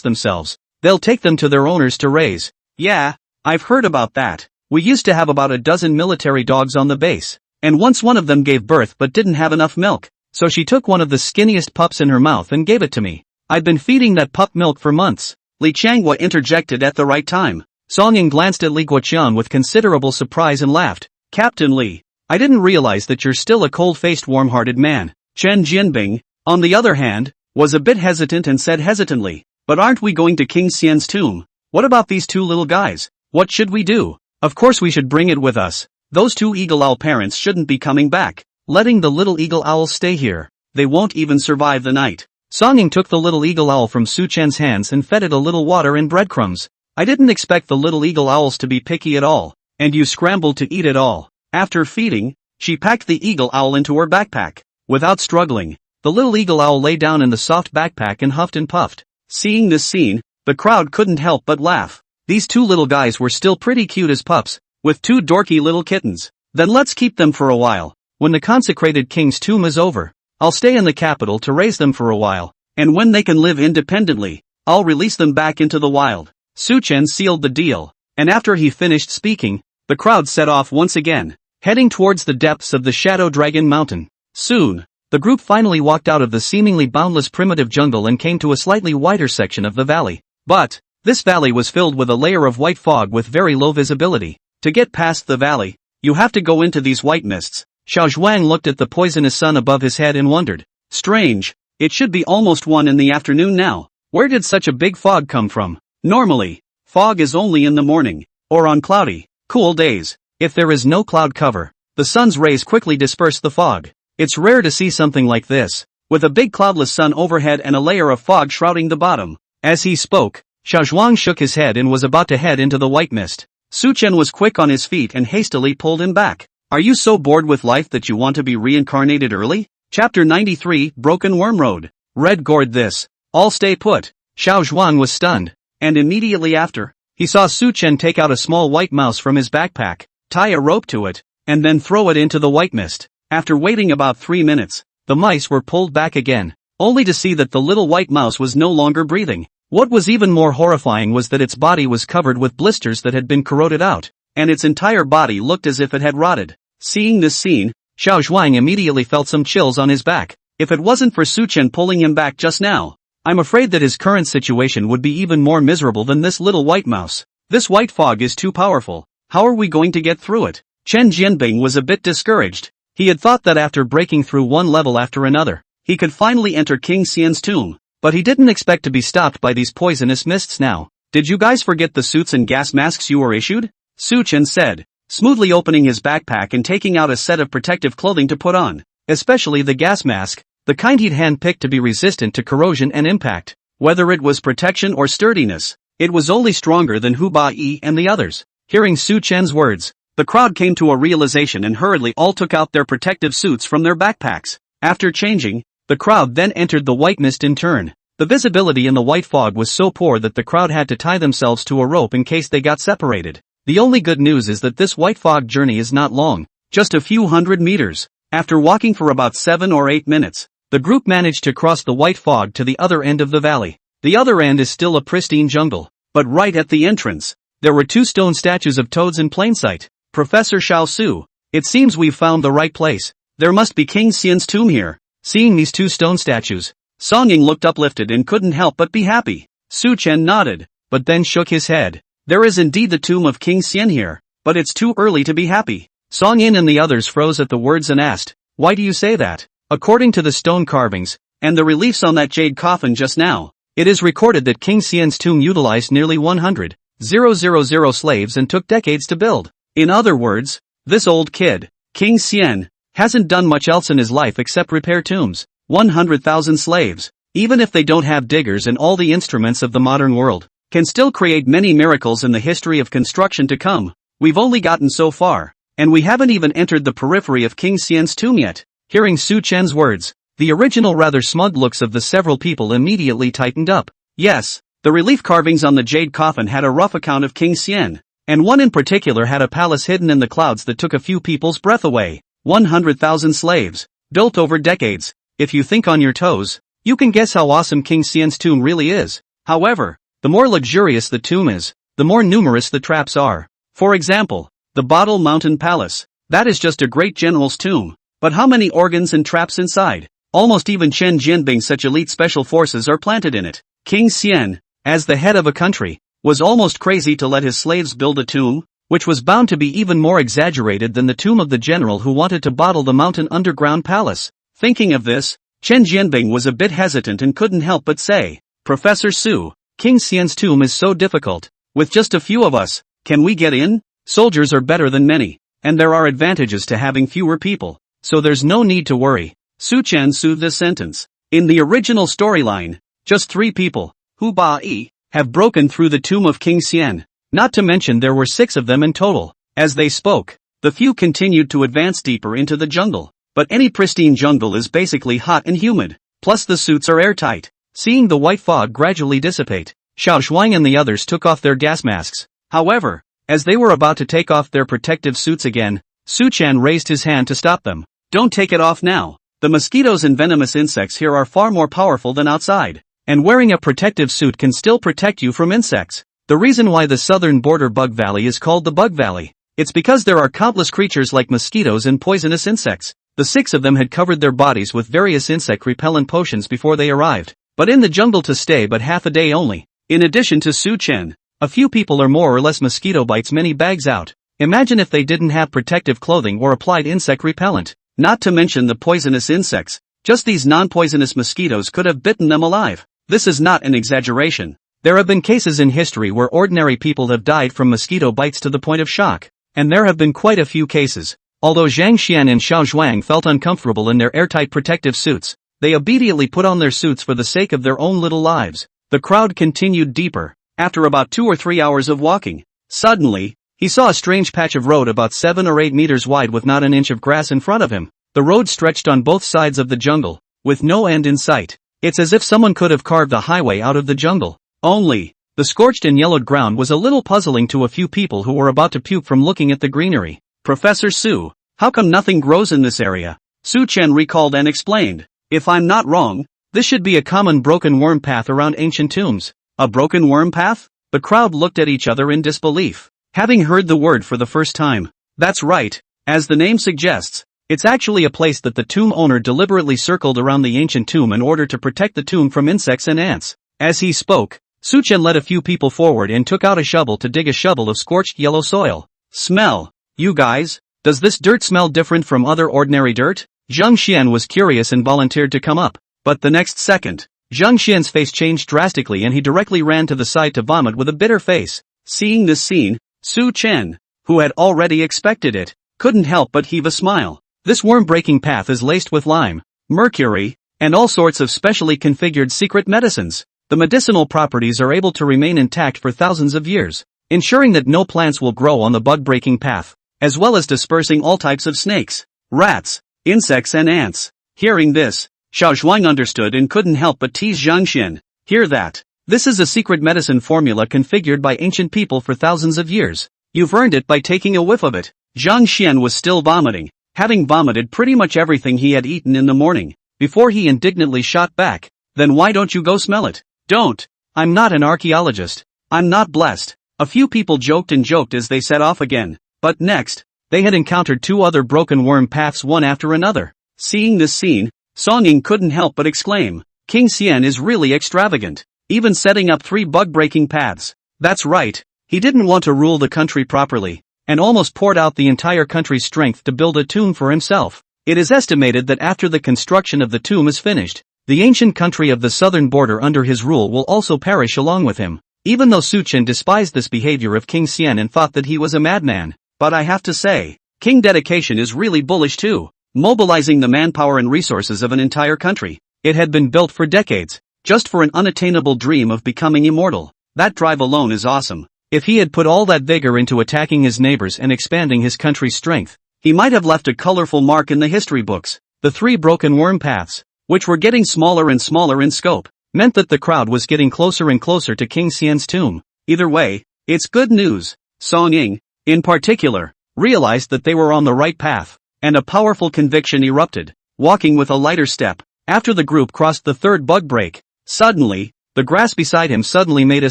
themselves, they'll take them to their owners to raise. Yeah, I've heard about that. We used to have about a dozen military dogs on the base, and once one of them gave birth but didn't have enough milk, so she took one of the skinniest pups in her mouth and gave it to me. I've been feeding that pup milk for months. Li Changhua interjected at the right time. Song Ying glanced at Li Guoqian with considerable surprise and laughed. "Captain Li, I didn't realize that you're still a cold-faced warm-hearted man." Chen Jianbing, on the other hand, was a bit hesitant and said hesitantly, "But aren't we going to King Xian's tomb? What about these two little guys? What should we do?" "Of course we should bring it with us. Those two eagle owl parents shouldn't be coming back. Letting the little eagle owls stay here. They won't even survive the night." Song Ying took the little eagle owl from Su Chen's hands and fed it a little water and breadcrumbs. I didn't expect the little eagle owls to be picky at all, and you scrambled to eat it all. After feeding, she packed the eagle owl into her backpack. Without struggling, the little eagle owl lay down in the soft backpack and huffed and puffed. Seeing this scene, the crowd couldn't help but laugh. These two little guys were still pretty cute as pups, with two dorky little kittens. Then let's keep them for a while. When the consecrated king's tomb is over, I'll stay in the capital to raise them for a while, and when they can live independently, I'll release them back into the wild. Su Chen sealed the deal, and after he finished speaking, the crowd set off once again, heading towards the depths of the Shadow Dragon Mountain. Soon, the group finally walked out of the seemingly boundless primitive jungle and came to a slightly wider section of the valley. But this valley was filled with a layer of white fog with very low visibility. To get past the valley, you have to go into these white mists. Xiao Zhuang looked at the poisonous sun above his head and wondered. Strange, it should be almost 1 in the afternoon now. Where did such a big fog come from? Normally, fog is only in the morning, or on cloudy, cool days. If there is no cloud cover, the sun's rays quickly disperse the fog. It's rare to see something like this, with a big cloudless sun overhead and a layer of fog shrouding the bottom. As he spoke, Xiao Zhuang shook his head and was about to head into the white mist. Su Chen was quick on his feet and hastily pulled him back. Are you so bored with life that you want to be reincarnated early? Chapter 93, Broken Worm Road. Red gourd this. All stay put. Xiao Zhuang was stunned, and immediately after, he saw Su Chen take out a small white mouse from his backpack, tie a rope to it, and then throw it into the white mist. After waiting about 3 minutes, the mice were pulled back again, only to see that the little white mouse was no longer breathing. What was even more horrifying was that its body was covered with blisters that had been corroded out, and its entire body looked as if it had rotted. Seeing this scene, Xiao Zhuang immediately felt some chills on his back. If it wasn't for Su Chen pulling him back just now, I'm afraid that his current situation would be even more miserable than this little white mouse. This white fog is too powerful. How are we going to get through it? Chen Jianbing was a bit discouraged. He had thought that after breaking through one level after another, he could finally enter King Xian's tomb, but he didn't expect to be stopped by these poisonous mists now. Did you guys forget the suits and gas masks you were issued? Su Chen said, smoothly opening his backpack and taking out a set of protective clothing to put on, especially the gas mask, the kind he'd hand-picked to be resistant to corrosion and impact. Whether it was protection or sturdiness, it was only stronger than Hu Ba-yi and the others. Hearing Su Chen's words, the crowd came to a realization and hurriedly all took out their protective suits from their backpacks. After changing, the crowd then entered the white mist in turn. The visibility in the white fog was so poor that the crowd had to tie themselves to a rope in case they got separated. The only good news is that this white fog journey is not long, just a few hundred meters. After walking for about 7 or 8 minutes, the group managed to cross the white fog to the other end of the valley. The other end is still a pristine jungle, but right at the entrance, there were 2 stone statues of toads in plain sight. Professor Xiao Su, it seems we've found the right place. There must be King Xian's tomb here. Seeing these 2 stone statues, Song Ying looked uplifted and couldn't help but be happy. Su Chen nodded, but then shook his head. There is indeed the tomb of King Xian here, but it's too early to be happy. Song Yin and the others froze at the words and asked, why do you say that? According to the stone carvings, and the reliefs on that jade coffin just now, it is recorded that King Xian's tomb utilized nearly 100,000 slaves and took decades to build. In other words, this old kid, King Xian, hasn't done much else in his life except repair tombs. 100,000 slaves, even if they don't have diggers and all the instruments of the modern world, can still create many miracles in the history of construction to come. We've only gotten so far, and we haven't even entered the periphery of King Xian's tomb yet. Hearing Su Chen's words, the original rather smug looks of the several people immediately tightened up. Yes, the relief carvings on the jade coffin had a rough account of King Xian, and one in particular had a palace hidden in the clouds that took a few people's breath away. 100,000 slaves, built over decades. If you think on your toes, you can guess how awesome King Xian's tomb really is. However, the more luxurious the tomb is, the more numerous the traps are. For example, the Bottle Mountain Palace. That is just a great general's tomb. But how many organs and traps inside? Almost even Chen Jianbing such elite special forces are planted in it. King Xian, as the head of a country, was almost crazy to let his slaves build a tomb, which was bound to be even more exaggerated than the tomb of the general who wanted to bottle the mountain underground palace. Thinking of this, Chen Jianbing was a bit hesitant and couldn't help but say, Professor Su, King Xian's tomb is so difficult. With just a few of us, can we get in? Soldiers are better than many, and there are advantages to having fewer people, so there's no need to worry. Su Chen soothed this sentence. In the original storyline, just 3 people, Hu Ba-yi, have broken through the tomb of King Xian. Not to mention there were 6 of them in total. As they spoke, the few continued to advance deeper into the jungle. But any pristine jungle is basically hot and humid. Plus the suits are airtight. Seeing the white fog gradually dissipate, Xiao Shuang and the others took off their gas masks. However, as they were about to take off their protective suits again, Su Chen raised his hand to stop them. Don't take it off now. The mosquitoes and venomous insects here are far more powerful than outside. And wearing a protective suit can still protect you from insects. The reason why the southern border bug valley is called the Bug Valley. It's because there are countless creatures like mosquitoes and poisonous insects. The 6 of them had covered their bodies with various insect repellent potions before they arrived, but in the jungle to stay but half a day only. In addition to Su Chen, a few people are more or less mosquito bites many bags out. Imagine if they didn't have protective clothing or applied insect repellent. Not to mention the poisonous insects. Just these non-poisonous mosquitoes could have bitten them alive. This is not an exaggeration. There have been cases in history where ordinary people have died from mosquito bites to the point of shock. And there have been quite a few cases. Although Zhang Xian and Xiao Zhuang felt uncomfortable in their airtight protective suits, they immediately put on their suits for the sake of their own little lives. The crowd continued deeper. After about 2 or 3 hours of walking, suddenly, he saw a strange patch of road about 7 or 8 meters wide with not an inch of grass in front of him. The road stretched on both sides of the jungle, with no end in sight. It's as if someone could have carved a highway out of the jungle. Only, the scorched and yellowed ground was a little puzzling to a few people who were about to puke from looking at the greenery. Professor Su, how come nothing grows in this area? Su Chen recalled and explained. If I'm not wrong, this should be a common broken worm path around ancient tombs. A broken worm path? The crowd looked at each other in disbelief, having heard the word for the first time. That's right, as the name suggests. It's actually a place that the tomb owner deliberately circled around the ancient tomb in order to protect the tomb from insects and ants. As he spoke, Su Chen led a few people forward and took out a shovel to dig a shovel of scorched yellow soil. Smell. You guys, does this dirt smell different from other ordinary dirt? Zhang Xian was curious and volunteered to come up. But the next second, Zhang Xian's face changed drastically and he directly ran to the side to vomit with a bitter face. Seeing this scene, Su Chen, who had already expected it, couldn't help but heave a smile. This worm-breaking path is laced with lime, mercury, and all sorts of specially configured secret medicines. The medicinal properties are able to remain intact for thousands of years, ensuring that no plants will grow on the bug-breaking path, as well as dispersing all types of snakes, rats, insects and ants. Hearing this, Xiao Zhuang understood and couldn't help but tease Zhang Xian. Hear that? This is a secret medicine formula configured by ancient people for thousands of years. You've earned it by taking a whiff of it. Zhang Xian was still vomiting, having vomited pretty much everything he had eaten in the morning, before he indignantly shot back. Then why don't you go smell it? Don't. I'm not an archaeologist. I'm not blessed. A few people joked as they set off again. But next, they had encountered 2 other broken worm paths one after another. Seeing this scene, Song Ying couldn't help but exclaim, King Xian is really extravagant, even setting up 3 bug-breaking paths. That's right, he didn't want to rule the country properly, and almost poured out the entire country's strength to build a tomb for himself. It is estimated that after the construction of the tomb is finished, the ancient country of the southern border under his rule will also perish along with him. Even though Su Chen despised this behavior of King Xian and thought that he was a madman, but I have to say, King Dedication is really bullish too, mobilizing the manpower and resources of an entire country. It had been built for decades, just for an unattainable dream of becoming immortal. That drive alone is awesome. If he had put all that vigor into attacking his neighbors and expanding his country's strength, he might have left a colorful mark in the history books. The 3 broken worm paths, which were getting smaller and smaller in scope, meant that the crowd was getting closer and closer to King Xian's tomb. Either way, it's good news. Song Ying, in particular, realized that they were on the right path, and a powerful conviction erupted. Walking with a lighter step, after the group crossed the 3rd bug break, suddenly, the grass beside him suddenly made a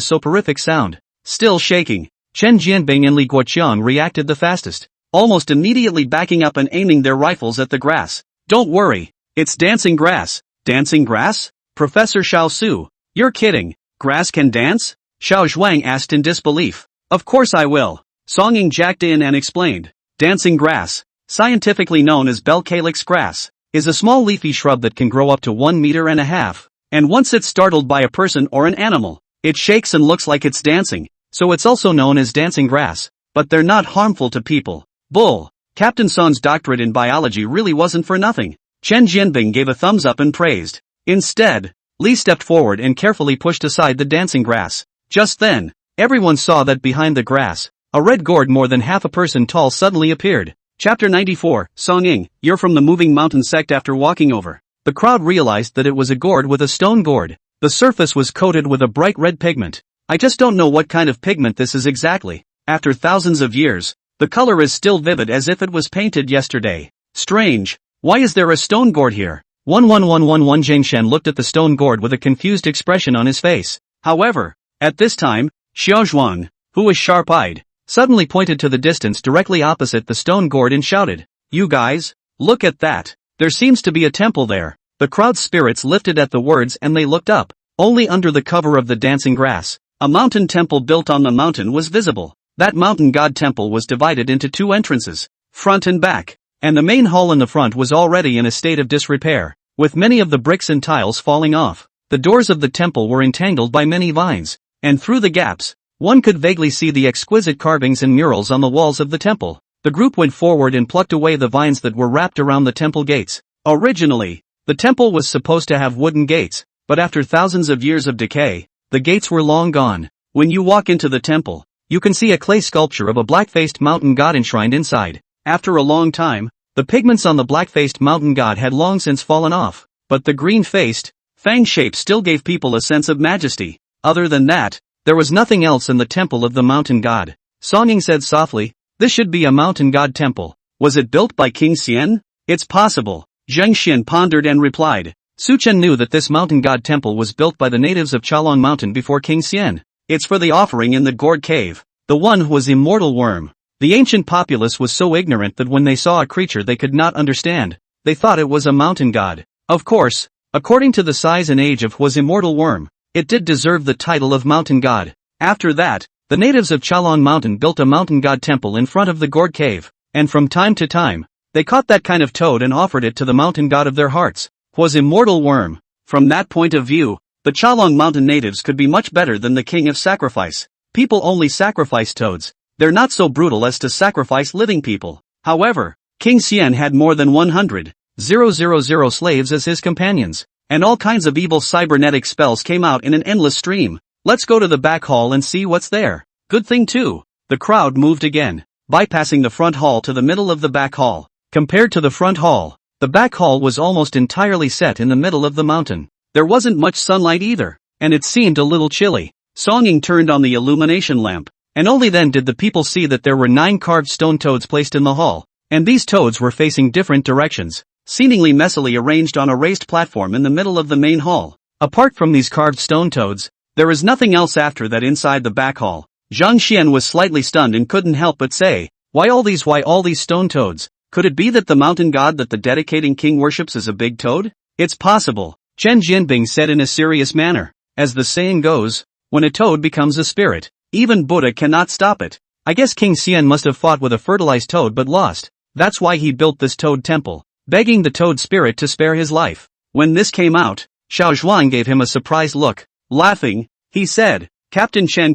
soporific sound. Still shaking, Chen Jianbing and Li Guoqiang reacted the fastest, almost immediately backing up and aiming their rifles at the grass. Don't worry, it's dancing grass. Dancing grass? Professor Xiao Su, you're kidding. Grass can dance? Xiao Zhuang asked in disbelief. Of course I will. Song Ying jacked in and explained. Dancing grass, scientifically known as bell calyx grass, is a small leafy shrub that can grow up to 1.5 meters, and once it's startled by a person or an animal, it shakes and looks like it's dancing, so it's also known as dancing grass, but they're not harmful to people. Bull. Captain Son's doctorate in biology really wasn't for nothing. Chen Jianbing gave a thumbs up and praised. Instead, Li stepped forward and carefully pushed aside the dancing grass. Just then, everyone saw that behind the grass, a red gourd more than half a person tall suddenly appeared. Chapter 94, Song-ing, you're from the Moving Mountain sect. After walking over, the crowd realized that it was a gourd with a stone gourd. The surface was coated with a bright red pigment. I just don't know what kind of pigment this is exactly. After thousands of years, the color is still vivid as if it was painted yesterday. Strange. Why is there a stone gourd here? 11111 Zhang Shen looked at the stone gourd with a confused expression on his face. However, at this time, Xiao Zhuang, who was sharp-eyed, suddenly pointed to the distance directly opposite the stone gourd and shouted, "You guys, look at that. There seems to be a temple there." The crowd's spirits lifted at the words and they looked up. Only under the cover of the dancing grass, a mountain temple built on the mountain was visible. That mountain god temple was divided into two entrances, front and back, and the main hall in the front was already in a state of disrepair, with many of the bricks and tiles falling off. The doors of the temple were entangled by many vines, and through the gaps, one could vaguely see the exquisite carvings and murals on the walls of the temple. The group went forward and plucked away the vines that were wrapped around the temple gates. Originally, the temple was supposed to have wooden gates, but after thousands of years of decay, the gates were long gone. When you walk into the temple, you can see a clay sculpture of a black-faced mountain god enshrined inside. After a long time, the pigments on the black-faced mountain god had long since fallen off, but the green-faced, fang shape still gave people a sense of majesty. Other than that, there was nothing else in the temple of the mountain god. Song-ing said softly, "This should be a mountain god temple. Was it built by King Xian?" "It's possible," Zhang Xian pondered and replied. Su Chen knew that this mountain god temple was built by the natives of Qilin Mountain before King Xian. It's for the offering in the gourd cave. The one who was immortal worm. The ancient populace was so ignorant that when they saw a creature they could not understand, they thought it was a mountain god. Of course, according to the size and age of was immortal worm, it did deserve the title of mountain god. After that, the natives of Qilin Mountain built a mountain god temple in front of the gourd cave, and from time to time, they caught that kind of toad and offered it to the mountain god of their hearts. Was immortal worm. From that point of view, the Qilin Mountain natives could be much better than the king of sacrifice. People only sacrifice toads. They're not so brutal as to sacrifice living people. However, King Xian had more than 100,000 slaves as his companions, and all kinds of evil cybernetic spells came out in an endless stream. Let's go to the back hall and see what's there. Good thing too. The crowd moved again, bypassing the front hall to the middle of the back hall. Compared to the front hall, the back hall was almost entirely set in the middle of the mountain. There wasn't much sunlight either, and it seemed a little chilly. Song-ing turned on the illumination lamp, and only then did the people see that there were 9 carved stone toads placed in the hall, and these toads were facing different directions, seemingly messily arranged on a raised platform in the middle of the main hall. Apart from these carved stone toads, there is nothing else after that inside the back hall. Zhang Xian was slightly stunned and couldn't help but say, why all these stone toads? Could it be that the mountain god that the dedicating king worships is a big toad? It's possible, Chen Jianbing said in a serious manner. As the saying goes, when a toad becomes a spirit, even Buddha cannot stop it. I guess King Xian must have fought with a fertilized toad but lost. That's why he built this toad temple, begging the toad spirit to spare his life. When this came out, Xiao Zhuang gave him a surprised look. Laughing, he said, Captain Chen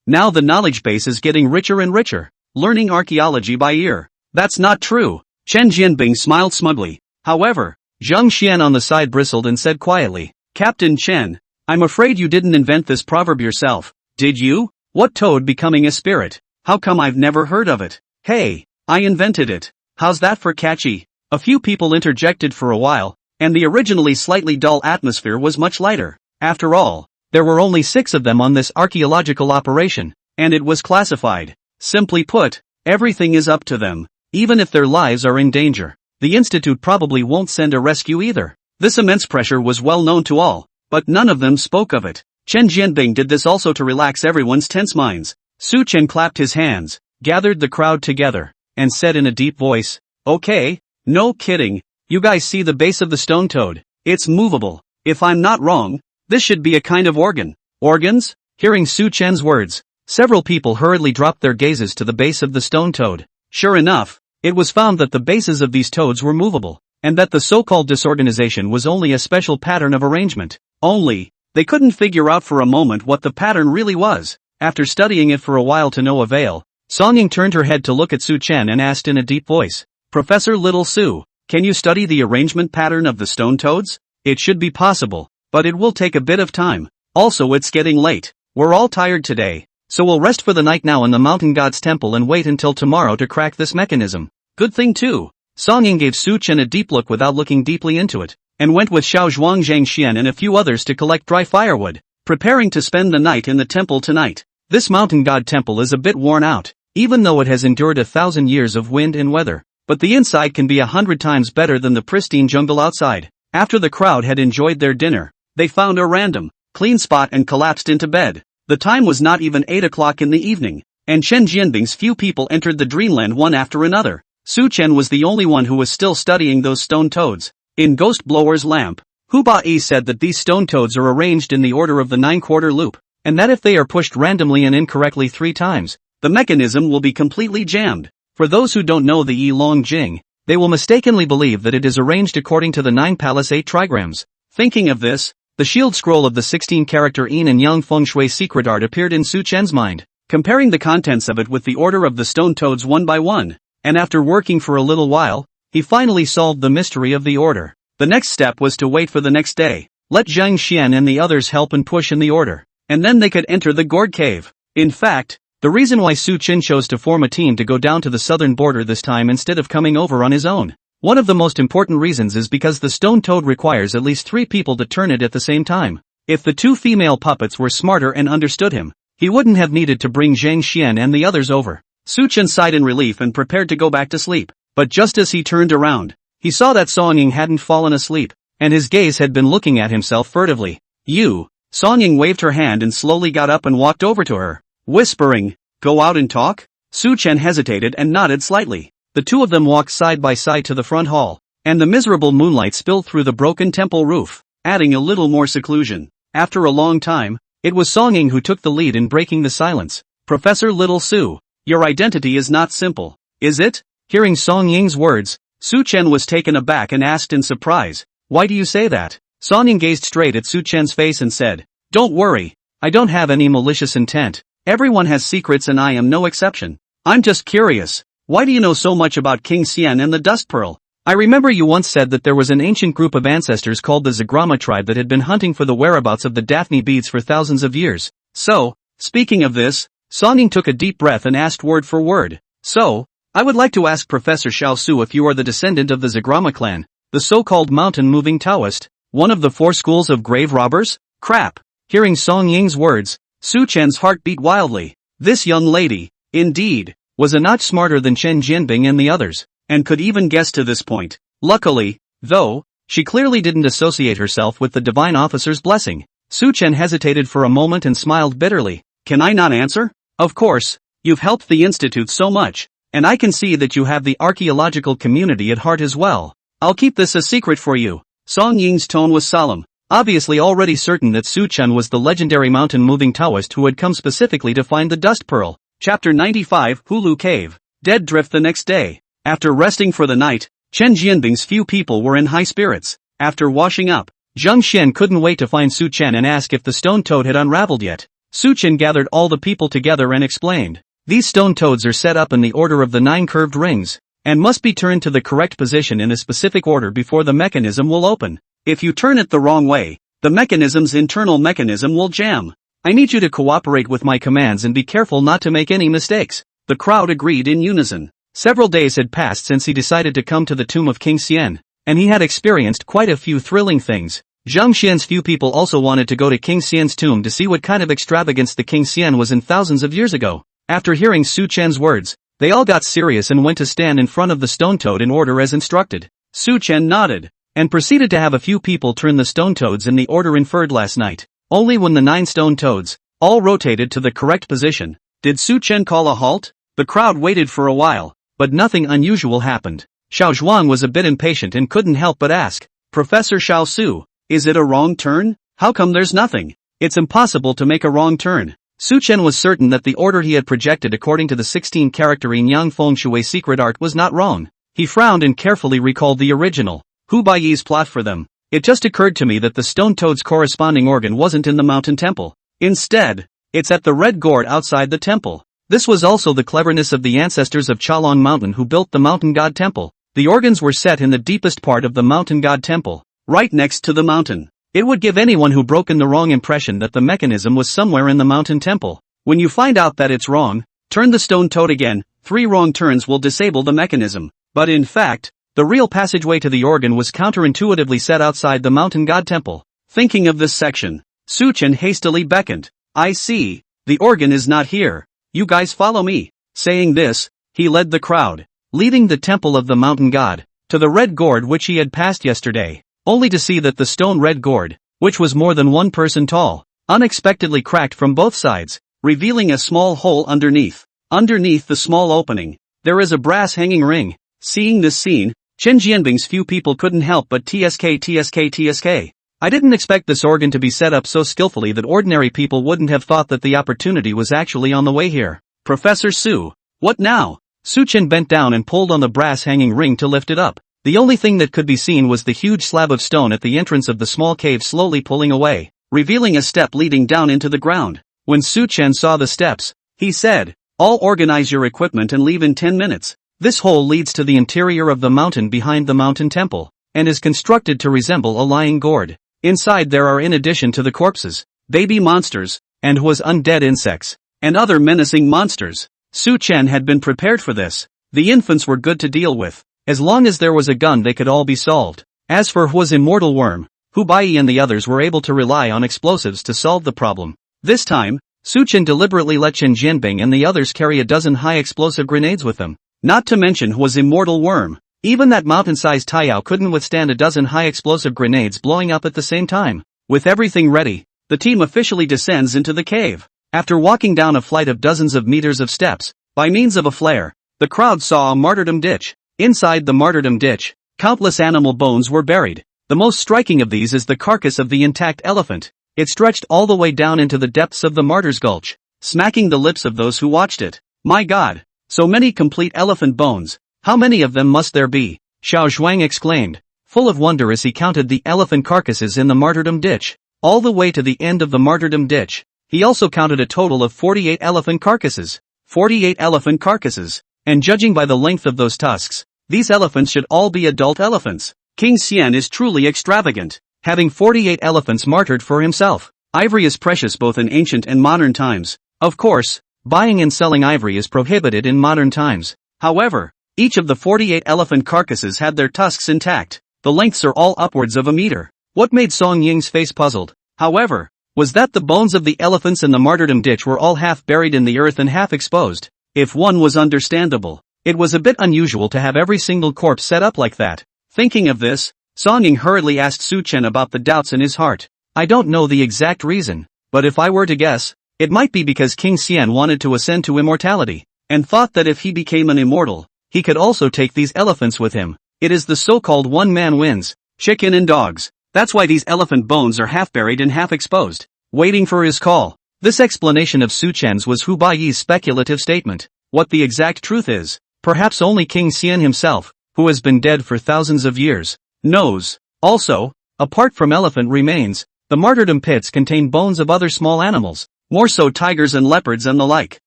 now the knowledge base is getting richer and richer, learning archaeology by ear. That's not true. Chen Jianbing smiled smugly. However, Zhang Xian on the side bristled and said quietly, Captain Chen, I'm afraid you didn't invent this proverb yourself, did you? What toad becoming a spirit? How come I've never heard of it? Hey, I invented it. How's that for catchy? A few people interjected for a while, and the originally slightly dull atmosphere was much lighter. After all, there were only 6 of them on this archaeological operation, and it was classified. Simply put, everything is up to them. Even if their lives are in danger, the institute probably won't send a rescue either. This immense pressure was well known to all, but none of them spoke of it. Chen Jianbing did this also to relax everyone's tense minds. Su Chen clapped his hands, gathered the crowd together, and said in a deep voice, okay, no kidding, you guys see the base of the stone toad? It's movable. If I'm not wrong, this should be a kind of organ. Organs? Hearing Su Chen's words, several people hurriedly dropped their gazes to the base of the stone toad. Sure enough, it was found that the bases of these toads were movable, and that the so-called disorganization was only a special pattern of arrangement. Only, they couldn't figure out for a moment what the pattern really was. After studying it for a while to no avail, Song-ing turned her head to look at Su Chen and asked in a deep voice, Professor Little Su, can you study the arrangement pattern of the stone toads? It should be possible, but it will take a bit of time. Also it's getting late. We're all tired today, so we'll rest for the night now in the mountain god's temple and wait until tomorrow to crack this mechanism. Good thing too. Song Ying gave Su Chen a deep look without looking deeply into it, and went with Xiao Zhuang, Zhang Xian and a few others to collect dry firewood, preparing to spend the night in the temple tonight. This mountain god temple is a bit worn out, even though it has endured 1,000 years of wind and weather, but the inside can be 100 times better than the pristine jungle outside. After the crowd had enjoyed their dinner, they found a random, clean spot and collapsed into bed. The time was not even 8 o'clock in the evening, and Chen Jianbing's few people entered the dreamland one after another. Su Chen was the only one who was still studying those stone toads. In Ghost Blower's lamp, Hu Ba-yi said that these stone toads are arranged in the order of the 9-quarter loop, and that if they are pushed randomly and incorrectly 3 times, the mechanism will be completely jammed. For those who don't know the Yi Long Jing, they will mistakenly believe that it is arranged according to the 9 palace 8 trigrams. Thinking of this, the shield scroll of the 16-character Yin and Yang Feng Shui secret art appeared in Su Chen's mind, comparing the contents of it with the order of the stone toads one by one, and after working for a little while, he finally solved the mystery of the order. The next step was to wait for the next day, let Zhang Xian and the others help and push in the order, and then they could enter the gourd cave. In fact, the reason why Su Chen chose to form a team to go down to the southern border this time instead of coming over on his own, one of the most important reasons is because the stone toad requires at least 3 people to turn it at the same time. If the 2 female puppets were smarter and understood him, he wouldn't have needed to bring Zhang Xian and the others over. Su Chen sighed in relief and prepared to go back to sleep, but just as he turned around, he saw that Song Ying hadn't fallen asleep, and his gaze had been looking at himself furtively. "You." Song Ying waved her hand and slowly got up and walked over to her, whispering, "Go out and talk?" Su Chen hesitated and nodded slightly. The two of them walked side by side to the front hall, and the miserable moonlight spilled through the broken temple roof, adding a little more seclusion. After a long time, it was Song Ying who took the lead in breaking the silence. "Professor Little Su, your identity is not simple, is it?" Hearing Song Ying's words, Su Chen was taken aback and asked in surprise, "Why do you say that?" Song Ying gazed straight at Su Chen's face and said, "Don't worry, I don't have any malicious intent. Everyone has secrets and I am no exception. I'm just curious, why do you know so much about King Xian and the Dust Pearl? I remember you once said that there was an ancient group of ancestors called the Zagrama tribe that had been hunting for the whereabouts of the Daphne beads for thousands of years. So, speaking of this," Song Ying took a deep breath and asked word for word, "So, I would like to ask Professor Xiao Su if you are the descendant of the Zagrama clan, the so-called mountain-moving Taoist, one of the 4 schools of grave robbers?" Crap! Hearing Song Ying's words, Su Chen's heart beat wildly. This young lady, indeed, was a notch smarter than Chen Jianbing and the others, and could even guess to this point. Luckily, though, she clearly didn't associate herself with the divine officer's blessing. Su Chen hesitated for a moment and smiled bitterly. "Can I not answer? Of course, you've helped the institute so much, and I can see that you have the archaeological community at heart as well. I'll keep this a secret for you." Song Ying's tone was solemn, obviously already certain that Su Chen was the legendary mountain-moving Taoist who had come specifically to find the Dust Pearl. Chapter 95, Hulu Cave. Dead Drift. The next day, after resting for the night, Chen Jianbing's few people were in high spirits. After washing up, Zhang Xian couldn't wait to find Su Chen and ask if the stone toad had unraveled yet. Su Chen gathered all the people together and explained, "These stone toads are set up in the order of the 9 curved rings, and must be turned to the correct position in a specific order before the mechanism will open. If you turn it the wrong way, the mechanism's internal mechanism will jam. I need you to cooperate with my commands and be careful not to make any mistakes." The crowd agreed in unison. Several days had passed since he decided to come to the tomb of King Xian, and he had experienced quite a few thrilling things. Zhang Xian's few people also wanted to go to King Xian's tomb to see what kind of extravagance the King Xian was in thousands of years ago. After hearing Su Chen's words, they all got serious and went to stand in front of the stone toad in order as instructed. Su Chen nodded, and proceeded to have a few people turn the stone toads in the order inferred last night. Only when the 9 stone toads, all rotated to the correct position, did Su Chen call a halt. The crowd waited for a while, but nothing unusual happened. Xiao Zhuang was a bit impatient and couldn't help but ask, "Professor Xiao Su, is it a wrong turn? How come there's nothing?" "It's impossible to make a wrong turn." Su Chen was certain that the order he had projected according to the 16-character Yin Yang Feng Shui secret art was not wrong. He frowned and carefully recalled the original Hu Baiyi's plot for them. "It just occurred to me that the stone toad's corresponding organ wasn't in the mountain temple. Instead, it's at the red gourd outside the temple. This was also the cleverness of the ancestors of Chalong Mountain who built the mountain god temple. The organs were set in the deepest part of the mountain god temple, right next to the mountain. It would give anyone who broken the wrong impression that the mechanism was somewhere in the mountain temple. When you find out that it's wrong, turn the stone toad again. 3 wrong turns will disable the mechanism. But in fact, the real passageway to the organ was counterintuitively set outside the mountain god temple. Thinking of this section, Su-chen hastily beckoned. I see. The organ is not here. You guys follow me. Saying this, he led the crowd, leaving the temple of the mountain god, to the red gourd which he had passed yesterday, only to see that the stone red gourd, which was more than 1 person tall, unexpectedly cracked from both sides, revealing a small hole underneath. Underneath the small opening, there is a brass hanging ring. Seeing this scene, Chen Jianbing's few people couldn't help but tsk. I didn't expect this organ to be set up so skillfully that ordinary people wouldn't have thought that the opportunity was actually on the way here. Professor Su, what now? Su-chen bent down and pulled on the brass hanging ring to lift it up. The only thing that could be seen was the huge slab of stone at the entrance of the small cave slowly pulling away, revealing a step leading down into the ground. When Su-chen saw the steps, he said, "All organize your equipment and leave in 10 minutes. This hole leads to the interior of the mountain behind the mountain temple, and is constructed to resemble a lying gourd. Inside there are, in addition to the corpses, baby monsters, and was undead insects, and other menacing monsters." Su-chen had been prepared for this. The infants were good to deal with. As long as there was a gun they could all be solved. As for Hua's immortal worm, Bai and the others were able to rely on explosives to solve the problem. This time, Su-chen deliberately let Chen Jianbing and the others carry a dozen high-explosive grenades with them. Not to mention Hua's immortal worm. Even that mountain-sized Taiyao couldn't withstand a dozen high-explosive grenades blowing up at the same time. With everything ready, the team officially descends into the cave. After walking down a flight of dozens of meters of steps, by means of a flare, the crowd saw a martyrdom ditch. Inside the martyrdom ditch, countless animal bones were buried. The most striking of these is the carcass of the intact elephant. It stretched all the way down into the depths of the martyr's gulch, smacking the lips of those who watched it. My God! So many complete elephant bones. How many of them must there be? Xiao Zhuang exclaimed, full of wonder as he counted the elephant carcasses in the martyrdom ditch. All the way to the end of the martyrdom ditch, he also counted a total of 48 elephant carcasses. 48 elephant carcasses. And judging by the length of those tusks, these elephants should all be adult elephants. King Xian is truly extravagant, having 48 elephants martyred for himself. Ivory is precious both in ancient and modern times. Of course, buying and selling ivory is prohibited in modern times. However, each of the 48 elephant carcasses had their tusks intact. The lengths are all upwards of a meter. What made Song Ying's face puzzled, however, was that the bones of the elephants in the martyrdom ditch were all half buried in the earth and half exposed. If one was understandable, it was a bit unusual to have every single corpse set up like that. Thinking of this, Song Ying hurriedly asked Su-chen about the doubts in his heart. I don't know the exact reason, but if I were to guess, it might be because King Xian wanted to ascend to immortality, and thought that if he became an immortal, he could also take these elephants with him. It is the so-called one man wins, chicken and dogs. That's why these elephant bones are half buried and half exposed. Waiting for his call. This explanation of Su-chen's was Hu Baiyi's speculative statement. What the exact truth is, perhaps only King Xian himself, who has been dead for thousands of years, knows. Also, apart from elephant remains, the martyrdom pits contain bones of other small animals, more so tigers and leopards and the like.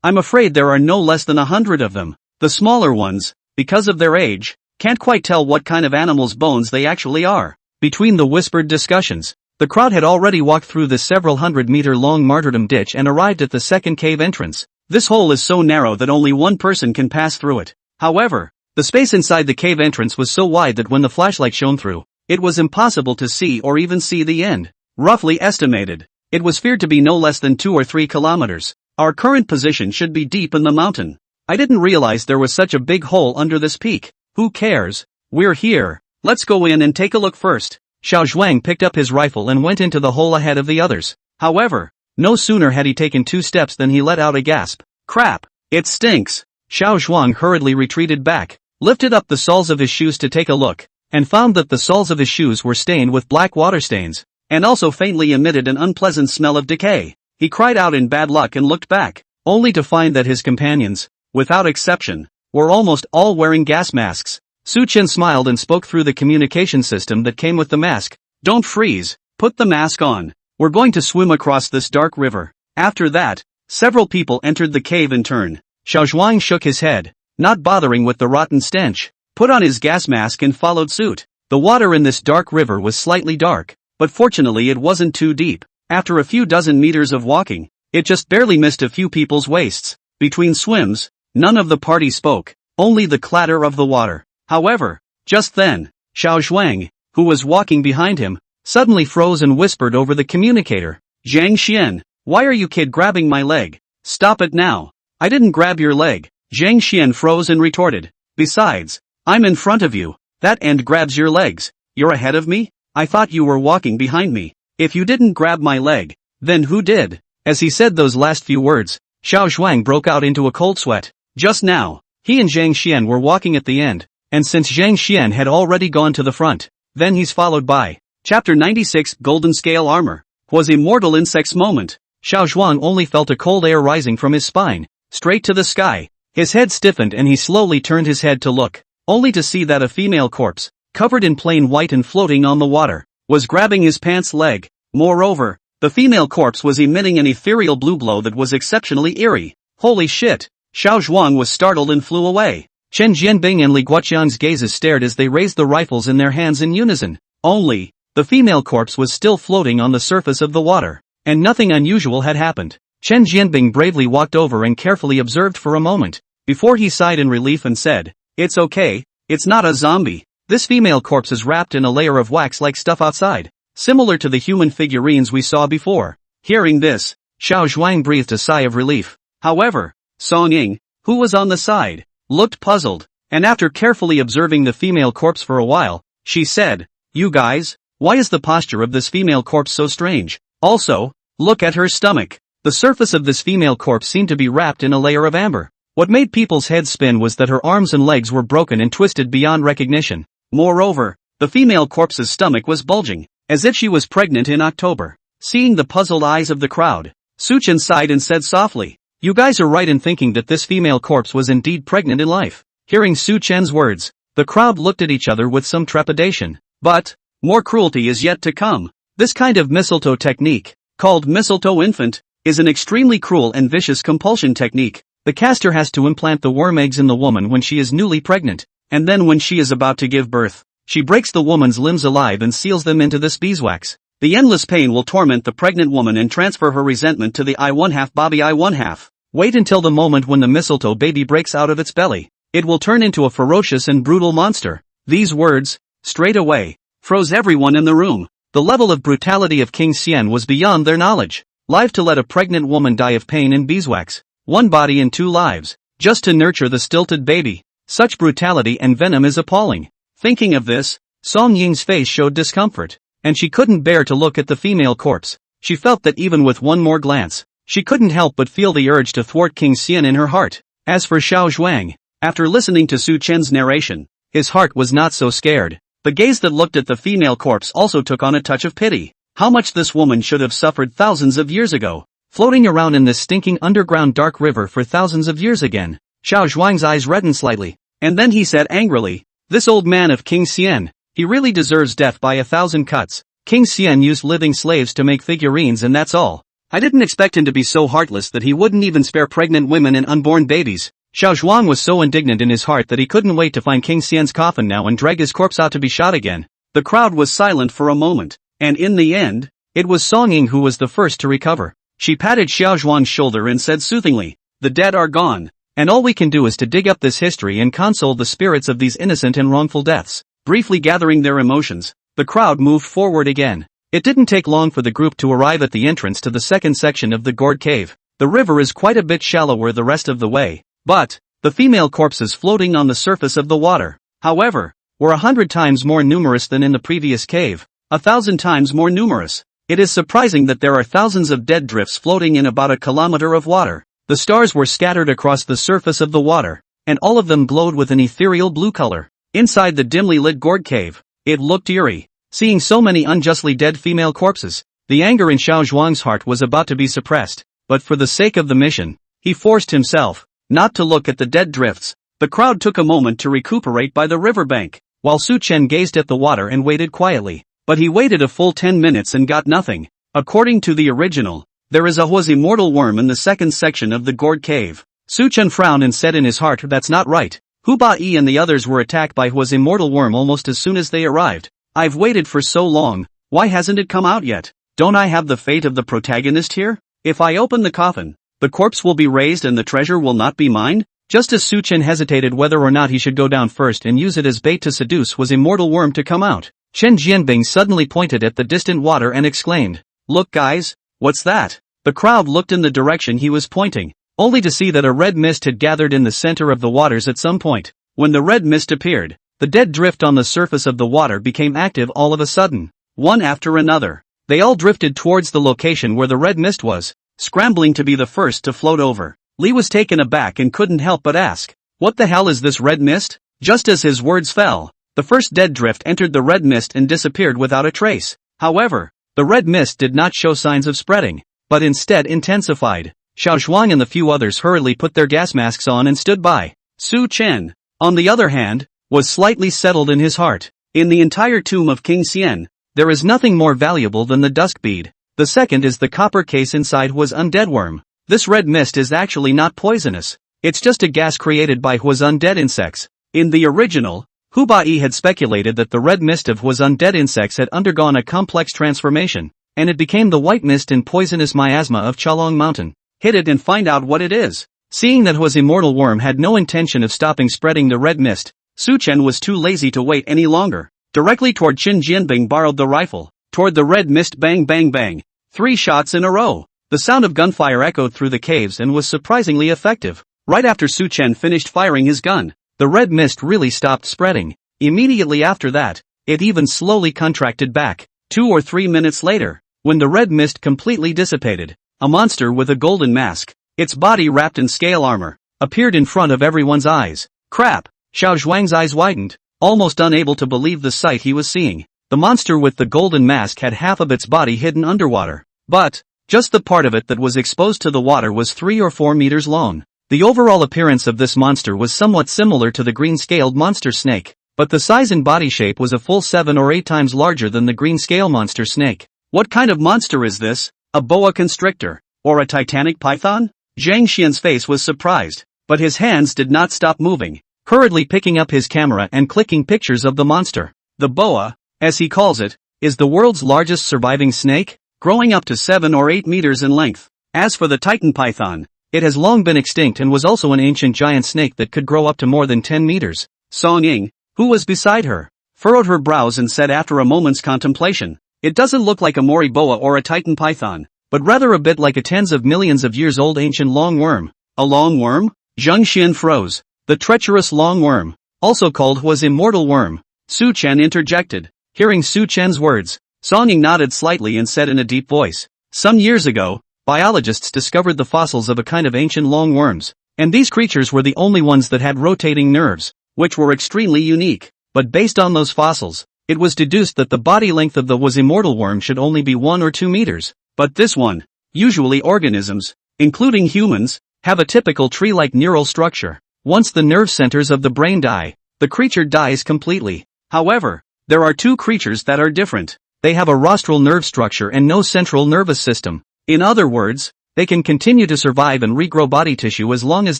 I'm afraid there are no less than 100 of them. The smaller ones, because of their age, can't quite tell what kind of animal's bones they actually are. Between the whispered discussions, the crowd had already walked through the several 100-meter-long martyrdom ditch and arrived at the second cave entrance. This hole is so narrow that only one person can pass through it. However, the space inside the cave entrance was so wide that when the flashlight shone through, it was impossible to see or even see the end. Roughly estimated, it was feared to be no less than 2 or 3 kilometers. Our current position should be deep in the mountain. I didn't realize there was such a big hole under this peak. Who cares? We're here. Let's go in and take a look first. Xiao Zhuang picked up his rifle and went into the hole ahead of the others. However, no sooner had he taken 2 steps than he let out a gasp. Crap! It stinks! Xiao Zhuang hurriedly retreated back, lifted up the soles of his shoes to take a look, and found that the soles of his shoes were stained with black water stains, and also faintly emitted an unpleasant smell of decay. He cried out in bad luck and looked back, only to find that his companions, without exception, were almost all wearing gas masks. Su-chen smiled and spoke through the communication system that came with the mask. Don't freeze, put the mask on. We're going to swim across this dark river. After that, several people entered the cave in turn. Xiao Zhuang shook his head, not bothering with the rotten stench, put on his gas mask and followed suit. The water in this dark river was slightly dark, but fortunately it wasn't too deep. After a few dozen meters of walking, it just barely missed a few people's waists. Between swims, none of the party spoke, only the clatter of the water. However, just then, Xiao Zhuang, who was walking behind him, suddenly froze and whispered over the communicator, "Zhang Xian, why are you kid grabbing my leg? Stop it now." "I didn't grab your leg." Zhang Xian froze and retorted. "Besides, I'm in front of you. That end grabs your legs. You're ahead of me? I thought you were walking behind me. If you didn't grab my leg, then who did?" As he said those last few words, Xiao Zhuang broke out into a cold sweat. Just now, he and Zhang Xian were walking at the end, and since Zhang Xian had already gone to the front, then he's followed by Chapter 96 Golden Scale Armor. Was immortal insects moment. Xiao Zhuang only felt a cold air rising from his spine, straight to the sky. His head stiffened and he slowly turned his head to look, only to see that a female corpse, covered in plain white and floating on the water, was grabbing his pants leg. Moreover, the female corpse was emitting an ethereal blue glow that was exceptionally eerie. Holy shit! Xiao Zhuang was startled and flew away. Chen Jianbing and Li Guoqiang's gazes stared as they raised the rifles in their hands in unison. Only, the female corpse was still floating on the surface of the water, and nothing unusual had happened. Chen Jianbing bravely walked over and carefully observed for a moment, before he sighed in relief and said, "It's okay, it's not a zombie. This female corpse is wrapped in a layer of wax-like stuff outside, similar to the human figurines we saw before." Hearing this, Xiao Zhuang breathed a sigh of relief. However, Song Ying, who was on the side, looked puzzled, and after carefully observing the female corpse for a while, she said, "You guys, why is the posture of this female corpse so strange? Also, look at her stomach." The surface of this female corpse seemed to be wrapped in a layer of amber. What made people's heads spin was that her arms and legs were broken and twisted beyond recognition. Moreover, the female corpse's stomach was bulging, as if she was pregnant in October. Seeing the puzzled eyes of the crowd, Su Chen sighed and said softly, "You guys are right in thinking that this female corpse was indeed pregnant in life." Hearing Su Chen's words, the crowd looked at each other with some trepidation. But, more cruelty is yet to come. This kind of mistletoe technique, called mistletoe infant, is an extremely cruel and vicious compulsion technique. The caster has to implant the worm eggs in the woman when she is newly pregnant, and then when she is about to give birth, she breaks the woman's limbs alive and seals them into this beeswax. The endless pain will torment the pregnant woman and transfer her resentment to the I1/2 Bobby I1/2. Wait until the moment when the mistletoe baby breaks out of its belly. It will turn into a ferocious and brutal monster. These words, straight away, froze everyone in the room. The level of brutality of King Xian was beyond their knowledge. Live to let a pregnant woman die of pain in beeswax. One body and two lives, just to nurture the stilted baby. Such brutality and venom is appalling. Thinking of this, Song Ying's face showed discomfort, and she couldn't bear to look at the female corpse. She felt that even with one more glance, she couldn't help but feel the urge to thwart King Xian in her heart. As for Xiao Zhuang, after listening to Su Chen's narration, his heart was not so scared. The gaze that looked at the female corpse also took on a touch of pity. How much this woman should have suffered thousands of years ago, floating around in this stinking underground dark river for thousands of years again. Xiao Zhuang's eyes reddened slightly, and then he said angrily, "This old man of King Xian, he really deserves death by 1,000 cuts. King Xian used living slaves to make figurines and that's all. I didn't expect him to be so heartless that he wouldn't even spare pregnant women and unborn babies." Xiao Zhuang was so indignant in his heart that he couldn't wait to find King Xian's coffin now and drag his corpse out to be shot again. The crowd was silent for a moment, and in the end, it was Song Ying who was the first to recover. She patted Xiao Zhuang's shoulder and said soothingly, "The dead are gone, and all we can do is to dig up this history and console the spirits of these innocent and wrongful deaths." Briefly gathering their emotions, the crowd moved forward again. It didn't take long for the group to arrive at the entrance to the second section of the gourd cave. The river is quite a bit shallower the rest of the way, but the female corpses floating on the surface of the water, however, were 100 times more numerous than in the previous cave, 1,000 times more numerous. It is surprising that there are thousands of dead drifts floating in about a kilometer of water. The stars were scattered across the surface of the water, and all of them glowed with an ethereal blue color. Inside the dimly lit gourd cave, it looked eerie. Seeing so many unjustly dead female corpses, the anger in Xiao Zhuang's heart was about to be suppressed, but for the sake of the mission, he forced himself not to look at the dead drifts. The crowd took a moment to recuperate by the riverbank, while Su Chen gazed at the water and waited quietly. But he waited a full 10 minutes and got nothing. According to the original, there is a was immortal worm in the second section of the gourd cave. Su Chen frowned and said in his heart, "That's not right." Hu Ba-yi and the others were attacked by was immortal worm almost as soon as they arrived. "I've waited for so long, Why hasn't it come out yet? Don't I have the fate of the protagonist here? If I open the coffin, the corpse will be raised and the treasure will not be mine? Just as Su Chen hesitated whether or not he should go down first and use it as bait to seduce was immortal worm to come out, Chen Jianbing suddenly pointed at the distant water and exclaimed, "Look guys, what's that?" The crowd looked in the direction he was pointing, only to see that a red mist had gathered in the center of the waters at some point. When the red mist appeared, the dead drift on the surface of the water became active all of a sudden. One after another, they all drifted towards the location where the red mist was, scrambling to be the first to float over. Li was taken aback and couldn't help but ask, "What the hell is this red mist?" Just as his words fell, the first dead drift entered the red mist and disappeared without a trace. However, the red mist did not show signs of spreading, but instead intensified. Xiao Zhuang and the few others hurriedly put their gas masks on and stood by. Su Chen, on the other hand, was slightly settled in his heart. In the entire tomb of King Xian, there is nothing more valuable than the dusk bead. The second is the copper case inside Hua's undead worm. This red mist is actually not poisonous. It's just a gas created by Hua's undead insects. In the original, Hu Bai had speculated that the red mist of Hua's undead insects had undergone a complex transformation, and it became the white mist and poisonous miasma of Chalong Mountain. Hit it and find out what it is. Seeing that Hua's immortal worm had no intention of stopping spreading the red mist, Su Chen was too lazy to wait any longer. Directly toward Qin Jianbing borrowed the rifle. Toward the red mist, bang bang bang. 3 shots in a row. The sound of gunfire echoed through the caves and was surprisingly effective. Right after Su Chen finished firing his gun, the red mist really stopped spreading. Immediately after that, it even slowly contracted back. 2 or 3 minutes later, when the red mist completely dissipated, a monster with a golden mask, its body wrapped in scale armor, appeared in front of everyone's eyes. Crap! Xiao Zhuang's eyes widened, almost unable to believe the sight he was seeing. The monster with the golden mask had half of its body hidden underwater, but just the part of it that was exposed to the water was 3 or 4 meters long. The overall appearance of this monster was somewhat similar to the green-scaled monster snake, but the size and body shape was a full 7 or 8 times larger than the green-scale monster snake. What kind of monster is this? A boa constrictor? Or a titanic python? Zhang Xian's face was surprised, but his hands did not stop moving, hurriedly picking up his camera and clicking pictures of the monster. The boa, as he calls it, is the world's largest surviving snake, growing up to 7 or 8 meters in length. As for the titan python, it has long been extinct and was also an ancient giant snake that could grow up to more than 10 meters. Song Ying, who was beside her, furrowed her brows and said after a moment's contemplation, "It doesn't look like a Mori boa or a titan python, but rather a bit like a tens of millions of years old ancient long worm." A long worm? Zhang Xian froze. The treacherous long worm, also called Hua's immortal worm. Su Chen interjected. Hearing Su Chen's words, Song Ying nodded slightly and said in a deep voice, "Some years ago, biologists discovered the fossils of a kind of ancient long worms, and these creatures were the only ones that had rotating nerves, which were extremely unique. But based on those fossils, it was deduced that the body length of the Hua's immortal worm should only be 1 or 2 meters. But this one, usually organisms, including humans, have a typical tree-like neural structure. Once the nerve centers of the brain die, the creature dies completely. However, there are 2 creatures that are different. They have a rostral nerve structure and no central nervous system. In other words, they can continue to survive and regrow body tissue as long as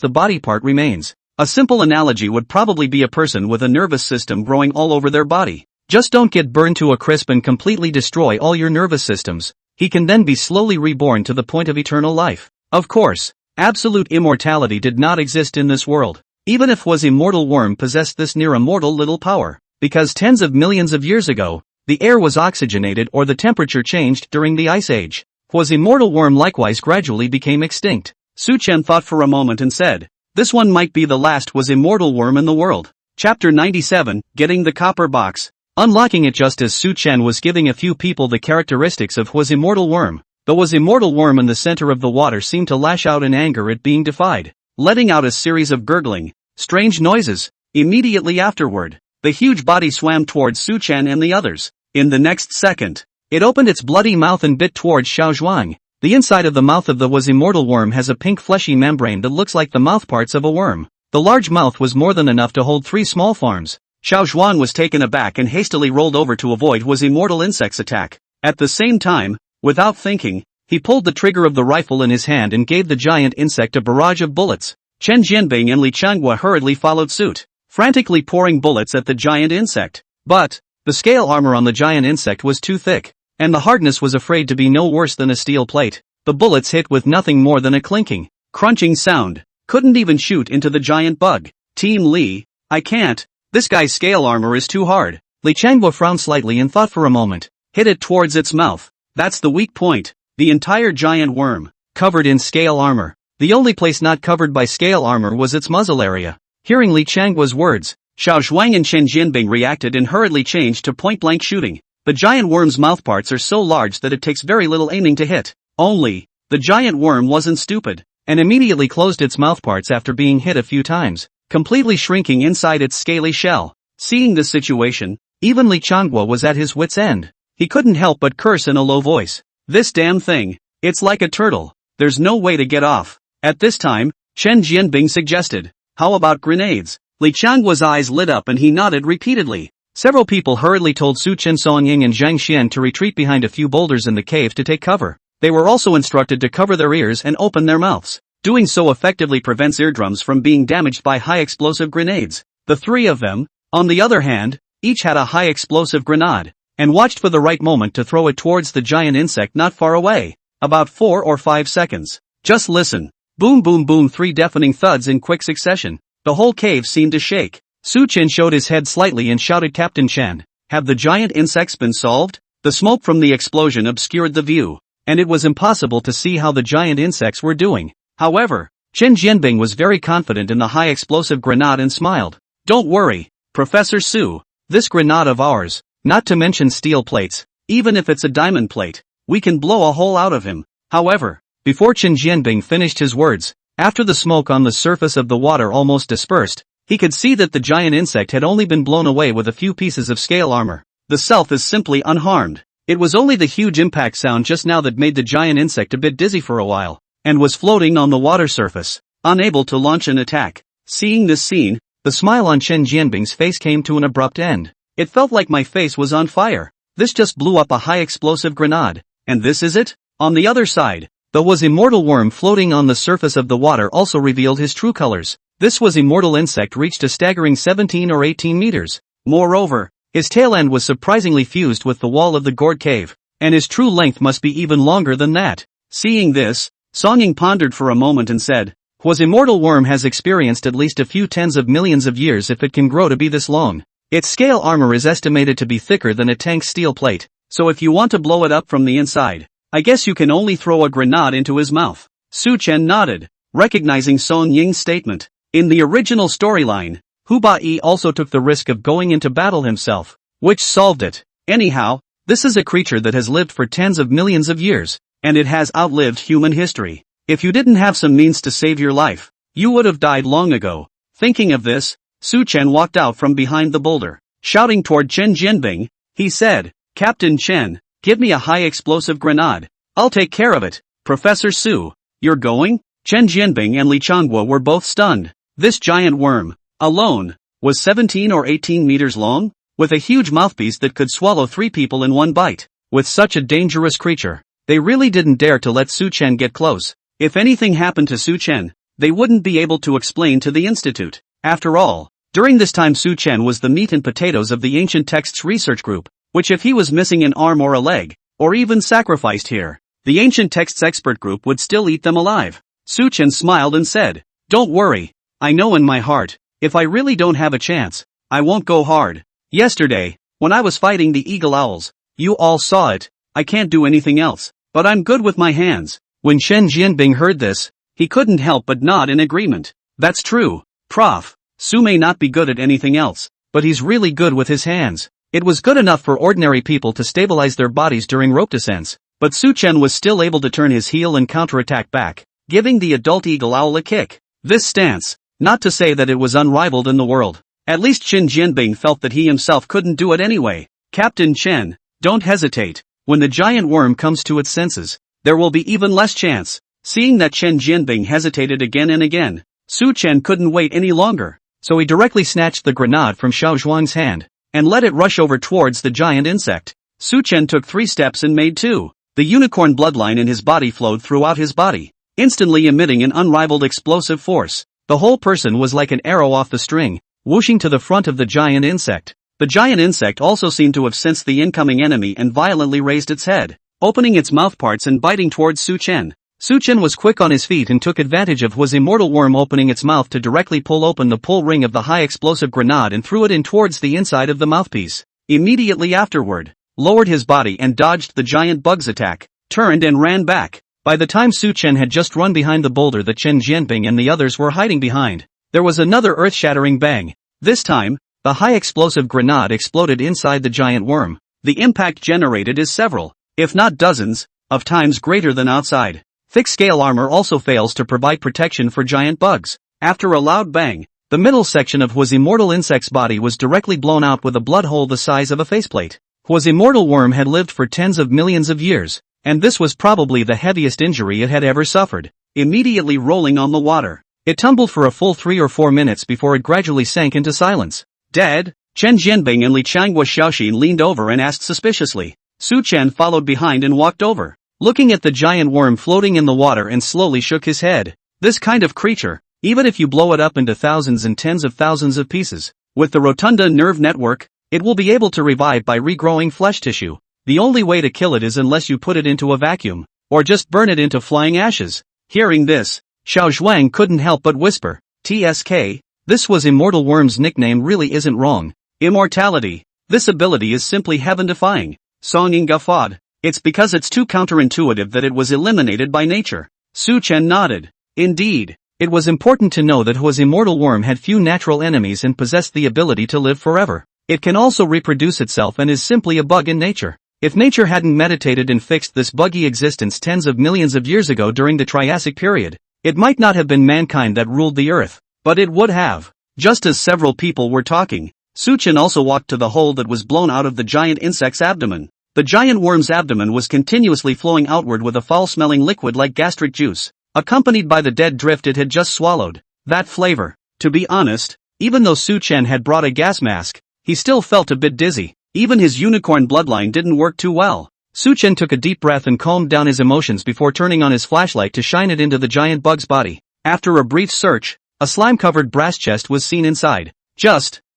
the body part remains. A simple analogy would probably be a person with a nervous system growing all over their body. Just don't get burned to a crisp and completely destroy all your nervous systems. He can then be slowly reborn to the point of eternal life. Of course, absolute immortality did not exist in this world, even if Hua's immortal worm possessed this near-immortal little power, because tens of millions of years ago, the air was oxygenated or the temperature changed during the Ice Age. Hua's immortal worm likewise gradually became extinct. Su Chen thought for a moment and said, "This one might be the last Hua's immortal worm in the world." Chapter 97, Getting the Copper Box. Unlocking it just as Su Chen was giving a few people the characteristics of Hua's immortal worm. The Hua's immortal worm in the center of the water seemed to lash out in anger at being defied, letting out a series of gurgling, strange noises. Immediately afterward, the huge body swam towards Su Chen and the others. In the next second, it opened its bloody mouth and bit towards Xiao Zhuang. The inside of the mouth of the Hua's immortal worm has a pink fleshy membrane that looks like the mouthparts of a worm. The large mouth was more than enough to hold 3 small farms. Xiao Zhuang was taken aback and hastily rolled over to avoid Hua's immortal insect's attack. At the same time, without thinking, he pulled the trigger of the rifle in his hand and gave the giant insect a barrage of bullets. Chen Jianbing and Li Changhua hurriedly followed suit, frantically pouring bullets at the giant insect. But the scale armor on the giant insect was too thick. and the hardness was afraid to be no worse than a steel plate. The bullets hit with nothing more than a clinking, crunching sound. Couldn't even shoot into the giant bug. Team Lee, I can't. This guy's scale armor is too hard. Li Changguo frowned slightly and thought for a moment. Hit it towards its mouth. That's the weak point. The entire giant worm, covered in scale armor. The only place not covered by scale armor was its muzzle area. Hearing Li Changguo's words, Xiao Zhuang and Chen Jianbing reacted and hurriedly changed to point-blank shooting. The giant worm's mouthparts are so large that it takes very little aiming to hit. Only, the giant worm wasn't stupid, and immediately closed its mouthparts after being hit a few times, completely shrinking inside its scaly shell. Seeing this situation, even Li Changguo was at his wit's end. He couldn't help but curse in a low voice. This damn thing, it's like a turtle. There's no way to get off. At this time, Chen Jianbing suggested, how about grenades? Li Changguo's eyes lit up and he nodded repeatedly. Several people hurriedly told Su Chen Songying and Zhang Xian to retreat behind a few boulders in the cave to take cover. They were also instructed to cover their ears and open their mouths. Doing so effectively prevents eardrums from being damaged by high-explosive grenades. The three of them, on the other hand, each had a high-explosive grenade, and watched for the right moment to throw it towards the giant insect not far away. About 4 or 5 seconds. Just listen. Boom boom boom, 3 deafening thuds in quick succession. The whole cave seemed to shake. Su Chen showed his head slightly and shouted, Captain Chen, have the giant insects been solved? The smoke from the explosion obscured the view, and it was impossible to see how the giant insects were doing. However, Chen Jianbing was very confident in the high-explosive grenade and smiled. Don't worry, Professor Su, this grenade of ours, not to mention steel plates, even if it's a diamond plate, we can blow a hole out of him. However, before Chen Jianbing finished his words, after the smoke on the surface of the water almost dispersed, he could see that the giant insect had only been blown away with a few pieces of scale armor. The self is simply unharmed. It was only the huge impact sound just now that made the giant insect a bit dizzy for a while, and was floating on the water surface, unable to launch an attack. Seeing this scene, the smile on Chen Jianbing's face came to an abrupt end. It felt like my face was on fire. This just blew up a high-explosive grenade, and this is it? On the other side, the was immortal worm floating on the surface of the water also revealed his true colors. This was immortal insect reached a staggering 17 or 18 meters. Moreover, his tail end was surprisingly fused with the wall of the gourd cave, and his true length must be even longer than that. Seeing this, Songying pondered for a moment and said, "Was immortal worm has experienced at least a few tens of millions of years if it can grow to be this long. Its scale armor is estimated to be thicker than a tank's steel plate, so if you want to blow it up from the inside, I guess you can only throw a grenade into his mouth." Su Chen nodded, recognizing Song Ying's statement. In the original storyline, Hu Bai also took the risk of going into battle himself, which solved it. Anyhow, this is a creature that has lived for tens of millions of years, and it has outlived human history. If you didn't have some means to save your life, you would have died long ago. Thinking of this, Su Chen walked out from behind the boulder. Shouting toward Chen Jianbing, he said, "Captain Chen, give me a high-explosive grenade. I'll take care of it." "Professor Su, you're going?" Chen Jianbing and Li Changguo were both stunned. This giant worm, alone, was 17 or 18 meters long, with a huge mouthpiece that could swallow 3 people in one bite. With such a dangerous creature, they really didn't dare to let Su Chen get close. If anything happened to Su Chen, they wouldn't be able to explain to the Institute. After all, during this time Su Chen was the meat and potatoes of the ancient texts research group, which if he was missing an arm or a leg, or even sacrificed here, the ancient texts expert group would still eat them alive. Su Chen smiled and said, "Don't worry, I know in my heart, if I really don't have a chance, I won't go hard. Yesterday, when I was fighting the eagle owls, you all saw it, I can't do anything else, but I'm good with my hands." When Chen Jianbing heard this, he couldn't help but nod in agreement. "That's true, Prof. Su may not be good at anything else, but he's really good with his hands." It was good enough for ordinary people to stabilize their bodies during rope descents, but Su Chen was still able to turn his heel and counterattack back, giving the adult eagle owl a kick. This stance, not to say that it was unrivaled in the world. At least Chen Jianbing felt that he himself couldn't do it anyway. "Captain Chen, don't hesitate. When the giant worm comes to its senses, there will be even less chance." Seeing that Chen Jianbing hesitated again and again, Su Chen couldn't wait any longer, so he directly snatched the grenade from Xiao Zhuang's hand, and let it rush over towards the giant insect. Su Chen took 3 steps and made 2. The unicorn bloodline in his body flowed throughout his body, instantly emitting an unrivaled explosive force. The whole person was like an arrow off the string, whooshing to the front of the giant insect. The giant insect also seemed to have sensed the incoming enemy and violently raised its head, opening its mouthparts and biting towards Su Chen. Su Chen was quick on his feet and took advantage of Hua's immortal worm opening its mouth to directly pull open the pull ring of the high-explosive grenade and threw it in towards the inside of the mouthpiece. Immediately afterward, lowered his body and dodged the giant bug's attack, turned and ran back. By the time Su Chen had just run behind the boulder that Chen Jianping and the others were hiding behind, there was another earth-shattering bang. This time, the high-explosive grenade exploded inside the giant worm. The impact generated is several, if not dozens, of times greater than outside. Thick scale armor also fails to provide protection for giant bugs. After a loud bang, the middle section of Hua's immortal insect's body was directly blown out with a blood hole the size of a faceplate. Hua's immortal worm had lived for tens of millions of years, and this was probably the heaviest injury it had ever suffered. Immediately rolling on the water, it tumbled for a full 3 or 4 minutes before it gradually sank into silence. Dead? Chen Jianbing and Li Changhua Xiaoxin leaned over and asked suspiciously. Su Chen followed behind and walked over, looking at the giant worm floating in the water, and slowly shook his head. This kind of creature, even if you blow it up into thousands and tens of thousands of pieces, with the rotunda nerve network, it will be able to revive by regrowing flesh tissue. The only way to kill it is unless you put it into a vacuum, or just burn it into flying ashes. Hearing this, Xiao Zhuang couldn't help but whisper, "TSK, this was immortal worm's nickname really isn't wrong. Immortality. This ability is simply heaven-defying." Song Ying guffawed. "It's because it's too counterintuitive that it was eliminated by nature." Su Chen nodded. Indeed, it was important to know that Hua's immortal worm had few natural enemies and possessed the ability to live forever. It can also reproduce itself and is simply a bug in nature. If nature hadn't meditated and fixed this buggy existence tens of millions of years ago during the Triassic period, it might not have been mankind that ruled the earth, but it would have. Just as several people were talking, Su Chen also walked to the hole that was blown out of the giant insect's abdomen. The giant worm's abdomen was continuously flowing outward with a foul-smelling liquid like gastric juice, accompanied by the dead drift it had just swallowed. That flavor. To be honest, even though Su Chen had brought a gas mask, he still felt a bit dizzy. Even his unicorn bloodline didn't work too well. Su Chen took a deep breath and calmed down his emotions before turning on his flashlight to shine it into the giant bug's body. After a brief search, a slime-covered brass chest was seen inside.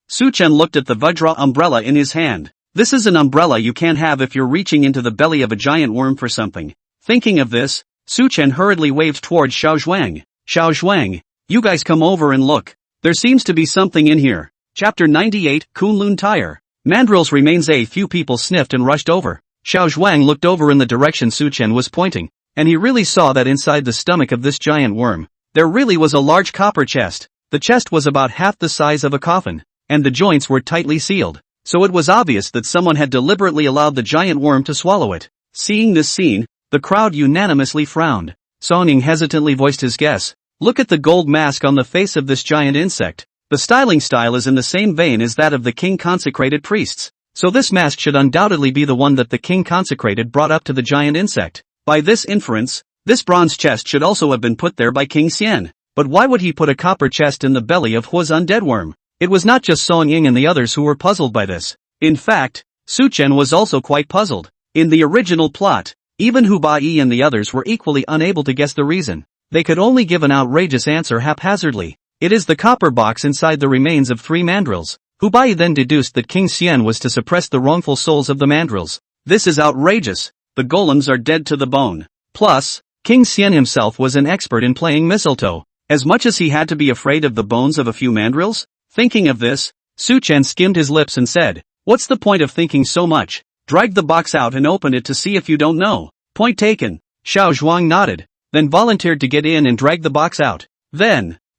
Su Chen looked at the Vajra umbrella in his hand. This is an umbrella you can't have if you're reaching into the belly of a giant worm for something. Thinking of this, Su Chen hurriedly waved towards Xiao Zhuang. "Xiao Zhuang, you guys come over and look. There seems to be something in here." Chapter 98, Kunlun Tire. Mandrills remains. A few people sniffed and rushed over. Xiao Zhuang looked over in the direction Su Chen was pointing, and he really saw that inside the stomach of this giant worm, there really was a large copper chest. The chest was about half the size of a coffin, and the joints were tightly sealed, so it was obvious that someone had deliberately allowed the giant worm to swallow it. Seeing this scene, the crowd unanimously frowned. Song Ying hesitantly voiced his guess. "Look at the gold mask on the face of this giant insect. The styling style is in the same vein as that of the king-consecrated priests, so this mask should undoubtedly be the one that the king consecrated brought up to the giant insect. By this inference, this bronze chest should also have been put there by King Xian. But why would he put a copper chest in the belly of Hua's undead worm?" It was not just Song Ying and the others who were puzzled by this. In fact, Su Chen was also quite puzzled. In the original plot, even Hu Bai and the others were equally unable to guess the reason. They could only give an outrageous answer haphazardly. "It is the copper box inside the remains of 3 mandrills." Hu Bai then deduced that King Xian was to suppress the wrongful souls of the mandrills. "This is outrageous. The golems are dead to the bone. Plus, King Xian himself was an expert in playing mistletoe. As much as he had to be afraid of the bones of a few mandrills?" Thinking of this, Su Chen skimmed his lips and said, "What's the point of thinking so much? Drag the box out and open it to see if you don't know." "Point taken." Xiao Zhuang nodded, then volunteered to get in and drag the box out.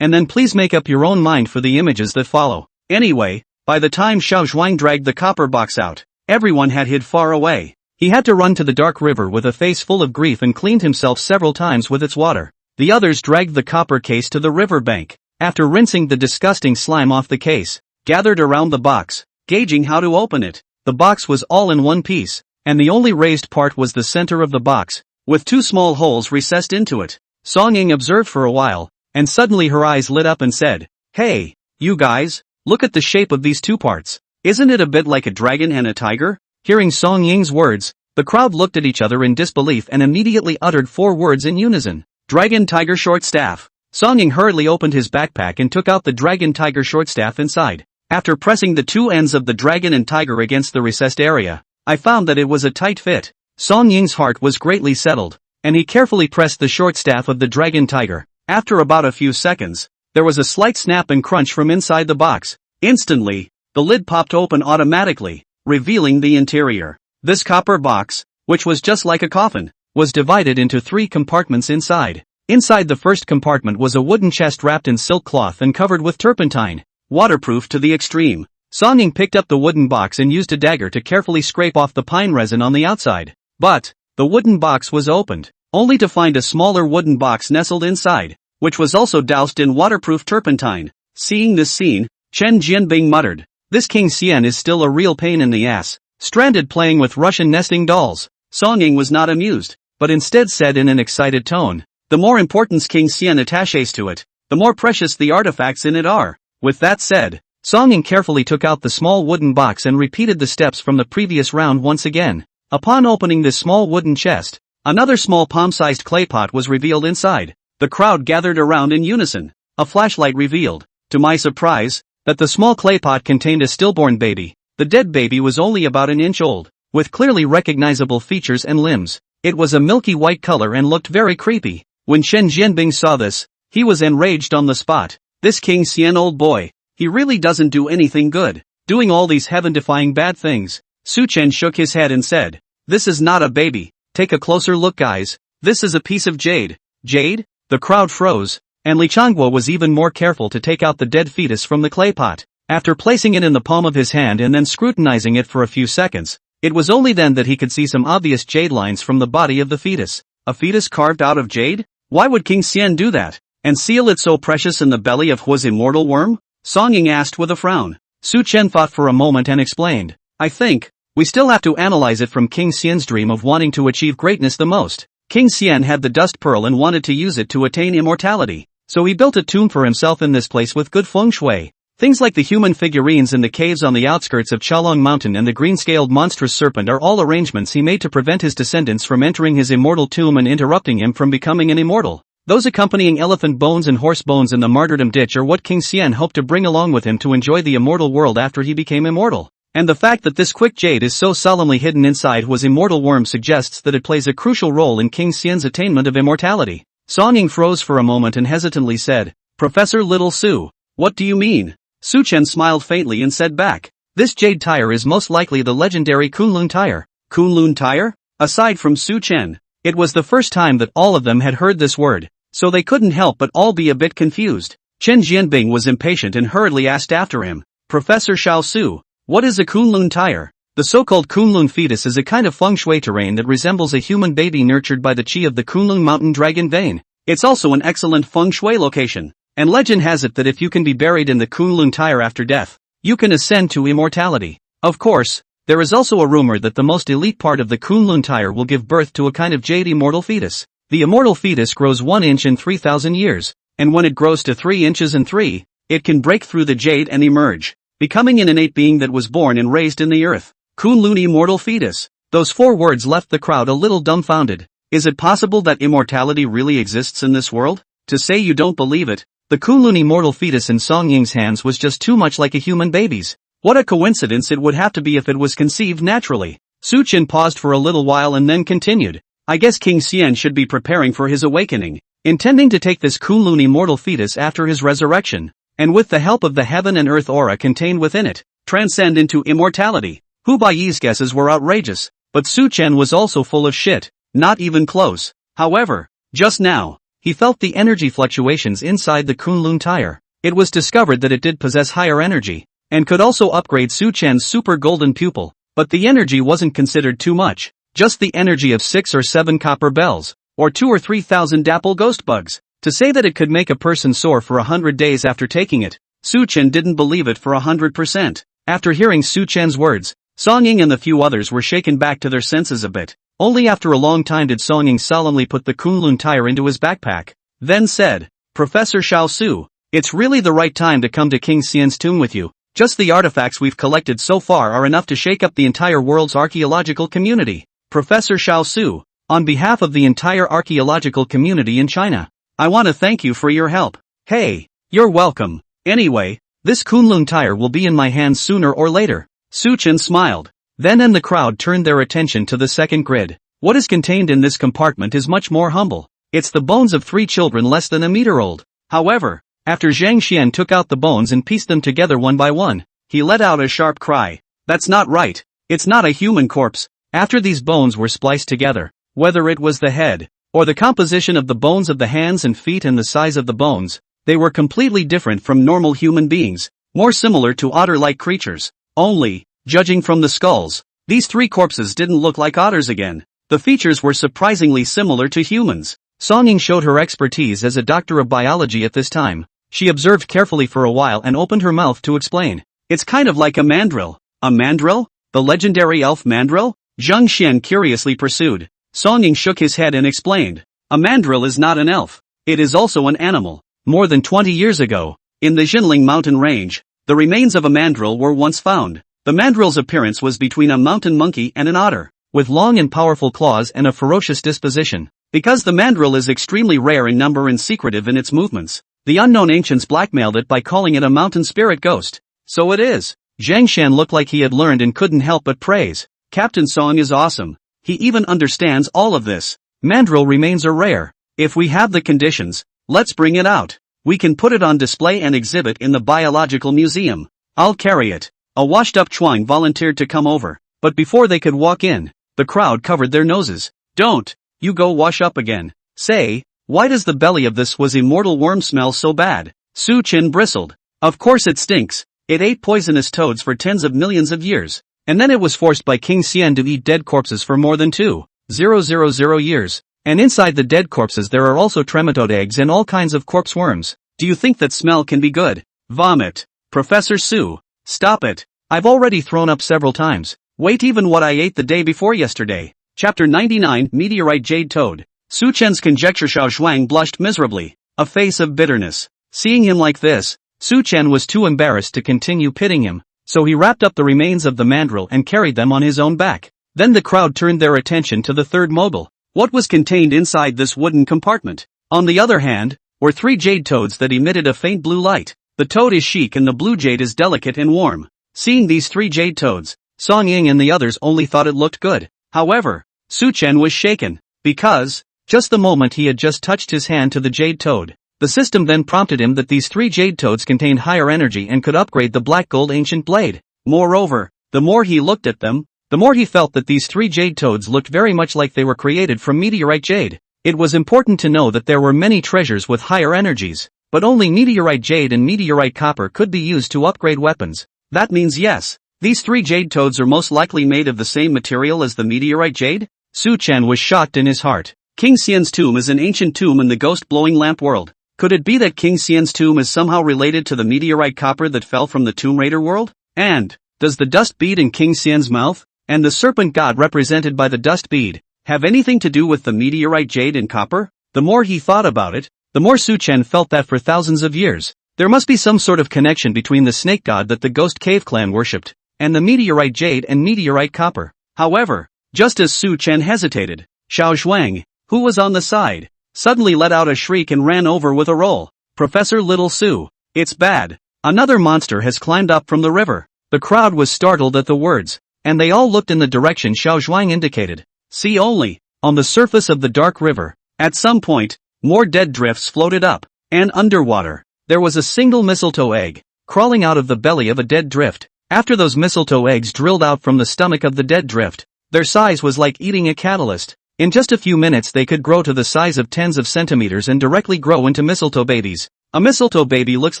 And then please make up your own mind for the images that follow." Anyway, by the time Xiao Zhuang dragged the copper box out, everyone had hid far away. He had to run to the dark river with a face full of grief and cleaned himself several times with its water. The others dragged the copper case to the river bank. After rinsing the disgusting slime off the case, gathered around the box, gauging how to open it. The box was all in one piece, and the only raised part was the center of the box, with 2 small holes recessed into it. Song Ying observed for a while, and suddenly her eyes lit up and said, "Hey, you guys, look at the shape of these 2 parts. Isn't it a bit like a dragon and a tiger?" Hearing Song Ying's words, the crowd looked at each other in disbelief and immediately uttered 4 words in unison. "Dragon tiger short staff." Song Ying hurriedly opened his backpack and took out the dragon tiger short staff inside. After pressing the two ends of the dragon and tiger against the recessed area, I found that it was a tight fit. Song Ying's heart was greatly settled, and he carefully pressed the short staff of the dragon tiger. After about a few seconds, there was a slight snap and crunch from inside the box. Instantly, the lid popped open automatically, revealing the interior. This copper box, which was just like a coffin, was divided into 3 compartments inside. Inside the first compartment was a wooden chest wrapped in silk cloth and covered with turpentine, waterproof to the extreme. Song Ying picked up the wooden box and used a dagger to carefully scrape off the pine resin on the outside. But the wooden box was opened, only to find a smaller wooden box nestled inside, which was also doused in waterproof turpentine. Seeing this scene, Chen Jianbing muttered, "This King Xian is still a real pain in the ass, stranded playing with Russian nesting dolls." Song Ying was not amused, but instead said in an excited tone, "The more importance King Xian attaches to it, the more precious the artifacts in it are." With that said, Song Ying carefully took out the small wooden box and repeated the steps from the previous round once again. Upon opening this small wooden chest, another small palm-sized clay pot was revealed inside. The crowd gathered around in unison. A flashlight revealed, to my surprise, that the small clay pot contained a stillborn baby. The dead baby was only about an inch old, with clearly recognizable features and limbs. It was a milky white color and looked very creepy. When Chen Jianbing saw this, he was enraged on the spot. "This King Xian old boy, he really doesn't do anything good, doing all these heaven-defying bad things." Su Chen shook his head and said, "This is not a baby. Take a closer look, guys. This is a piece of jade." Jade? The crowd froze, and Li Changguo was even more careful to take out the dead fetus from the clay pot. After placing it in the palm of his hand and then scrutinizing it for a few seconds, it was only then that he could see some obvious jade lines from the body of the fetus. A fetus carved out of jade? Why would King Xian do that, and seal it so precious in the belly of Hua's immortal worm? Song Ying asked with a frown. Su Chen thought for a moment and explained, "I think we still have to analyze it from King Xian's dream of wanting to achieve greatness the most. King Xian had the dust pearl and wanted to use it to attain immortality, so he built a tomb for himself in this place with good feng shui. Things like the human figurines in the caves on the outskirts of Chalong Mountain and the green-scaled monstrous serpent are all arrangements he made to prevent his descendants from entering his immortal tomb and interrupting him from becoming an immortal. Those accompanying elephant bones and horse bones in the martyrdom ditch are what King Xian hoped to bring along with him to enjoy the immortal world after he became immortal. And the fact that this quick jade is so solemnly hidden inside Hua's immortal worm suggests that it plays a crucial role in King Xian's attainment of immortality." Song Ying froze for a moment and hesitantly said, "Professor Little Su, what do you mean?" Su Chen smiled faintly and said back, "This jade tire is most likely the legendary Qilin tire." Qilin tire? Aside from Su Chen, it was the first time that all of them had heard this word, so they couldn't help but all be a bit confused. Chen Jianbing was impatient and hurriedly asked after him, "Professor Xiao Su, what is a Qilin tire?" The so-called Qilin fetus is a kind of feng shui terrain that resembles a human baby nurtured by the qi of the Qilin mountain dragon vein. It's also an excellent feng shui location, and legend has it that if you can be buried in the Qilin tire after death, you can ascend to immortality. Of course, there is also a rumor that the most elite part of the Qilin tire will give birth to a kind of jade immortal fetus. The immortal fetus grows 1 inch in 3,000 years, and when it grows to 3 inches and 3, it can break through the jade and emerge, becoming an innate being that was born and raised in the earth. Qilin immortal fetus. Those 4 words left the crowd a little dumbfounded. Is it possible that immortality really exists in this world? To say you don't believe it, the Qilin immortal fetus in Song Ying's hands was just too much like a human baby's. What a coincidence it would have to be if it was conceived naturally. Su Chen paused for a little while and then continued, "I guess King Xian should be preparing for his awakening, intending to take this Qilin immortal fetus after his resurrection, and with the help of the heaven and earth aura contained within it, transcend into immortality." Hu Baiyi's guesses were outrageous, but Su Chen was also full of shit. Not even close. However, just now, he felt the energy fluctuations inside the Qilin tire. It was discovered that it did possess higher energy, and could also upgrade Su Chen's super golden pupil, but the energy wasn't considered too much, just the energy of 6 or 7 copper bells, or 2 or 3,000 dapple ghost bugs. To say that it could make a person soar for 100 days after taking it, Su Chen didn't believe it for 100%. After hearing Su Chen's words, Song Ying and the few others were shaken back to their senses a bit. Only after a long time did Song Ying solemnly put the Qilin tire into his backpack, then said, "Professor Xiao Su, it's really the right time to come to King Xian's tomb with you. Just the artifacts we've collected so far are enough to shake up the entire world's archaeological community. Professor Xiao Su, on behalf of the entire archaeological community in China, I want to thank you for your help." "Hey, you're welcome. Anyway, This Kunlun tire will be in my hands sooner or later. Su Chen smiled. Then and the crowd turned their attention to the second grid. What is contained in this compartment is much more humble. It's the bones of 3 children less than a meter old. However, after Zhang Xian took out the bones and pieced them together one by one, he let out a sharp cry. That's not right. It's not a human corpse. After these bones were spliced together, whether it was the head, or the composition of the bones of the hands and feet and the size of the bones, they were completely different from normal human beings, more similar to otter-like creatures. Only, judging from the skulls, these 3 corpses didn't look like otters again. The features were surprisingly similar to humans. Song Ying showed her expertise as a doctor of biology at this time. She observed carefully for a while and opened her mouth to explain. It's kind of like a mandrill. A mandrill? The legendary elf mandrill? Zhang Xian curiously pursued. Song Ying shook his head and explained. A mandrill is not an elf. It is also an animal. More than 20 years ago, in the Qilin mountain range, the remains of a mandrill were once found. The mandrill's appearance was between a mountain monkey and an otter, with long and powerful claws and a ferocious disposition. Because the mandrill is extremely rare in number and secretive in its movements, the unknown ancients blackmailed it by calling it a mountain spirit ghost. So it is. Zhang Xian looked like he had learned and couldn't help but praise. Captain Song is awesome. He even understands all of this. Mandrill remains are rare. If we have the conditions, let's bring it out. We can put it on display and exhibit in the biological museum. I'll carry it. A washed-up Chuang volunteered to come over, but before they could walk in, the crowd covered their noses. Don't you go wash up again. Say, why does the belly of this was immortal worm smell so bad? Su Chen bristled. Of course it stinks. It ate poisonous toads for tens of millions of years, and then it was forced by King Xian to eat dead corpses for more than 2,000 years. And inside the dead corpses there are also trematode eggs and all kinds of corpse worms. Do you think that smell can be good? Vomit. Professor Su, stop it. I've already thrown up several times. Wait, even what I ate the day before yesterday. Chapter 99 Meteorite Jade Toad. Su Chen's conjecture. Xiao Shuang blushed miserably, a face of bitterness. Seeing him like this, Su Chen was too embarrassed to continue pitting him, so he wrapped up the remains of the mandrill and carried them on his own back. Then the crowd turned their attention to the third mogul. What was contained inside this wooden compartment? On the other hand, were 3 jade toads that emitted a faint blue light. The toad is chic and the blue jade is delicate and warm. Seeing these 3 jade toads, Song Ying and the others only thought it looked good. However, Su Chen was shaken, because, just the moment he had just touched his hand to the jade toad, the system then prompted him that these 3 jade toads contained higher energy and could upgrade the black gold ancient blade. Moreover, the more he looked at them, the more he felt that these 3 jade toads looked very much like they were created from meteorite jade. It was important to know that there were many treasures with higher energies, but only meteorite jade and meteorite copper could be used to upgrade weapons. That means yes, these 3 jade toads are most likely made of the same material as the meteorite jade? Su Chen was shocked in his heart. King Xian's tomb is an ancient tomb in the ghost-blowing lamp world. Could it be that King Xian's tomb is somehow related to the meteorite copper that fell from the Tomb Raider world? And, does the dust bead in King Xian's mouth, and the serpent god represented by the dust bead, have anything to do with the meteorite jade and copper? The more he thought about it, the more Su Chen felt that for thousands of years, there must be some sort of connection between the snake god that the Ghost Cave clan worshipped, and the meteorite jade and meteorite copper. However, just as Su Chen hesitated, Xiao Shuang, who was on the side, suddenly let out a shriek and ran over with a roll. Professor Little Su, it's bad. Another monster has climbed up from the river. The crowd was startled at the words, and they all looked in the direction Xiao Shuang indicated. See only, on the surface of the dark river, at some point, more dead drifts floated up, and underwater, there was a single mistletoe egg, crawling out of the belly of a dead drift. After those mistletoe eggs drilled out from the stomach of the dead drift, their size was like eating a catalyst. In just a few minutes they could grow to the size of tens of centimeters and directly grow into mistletoe babies. A mistletoe baby looks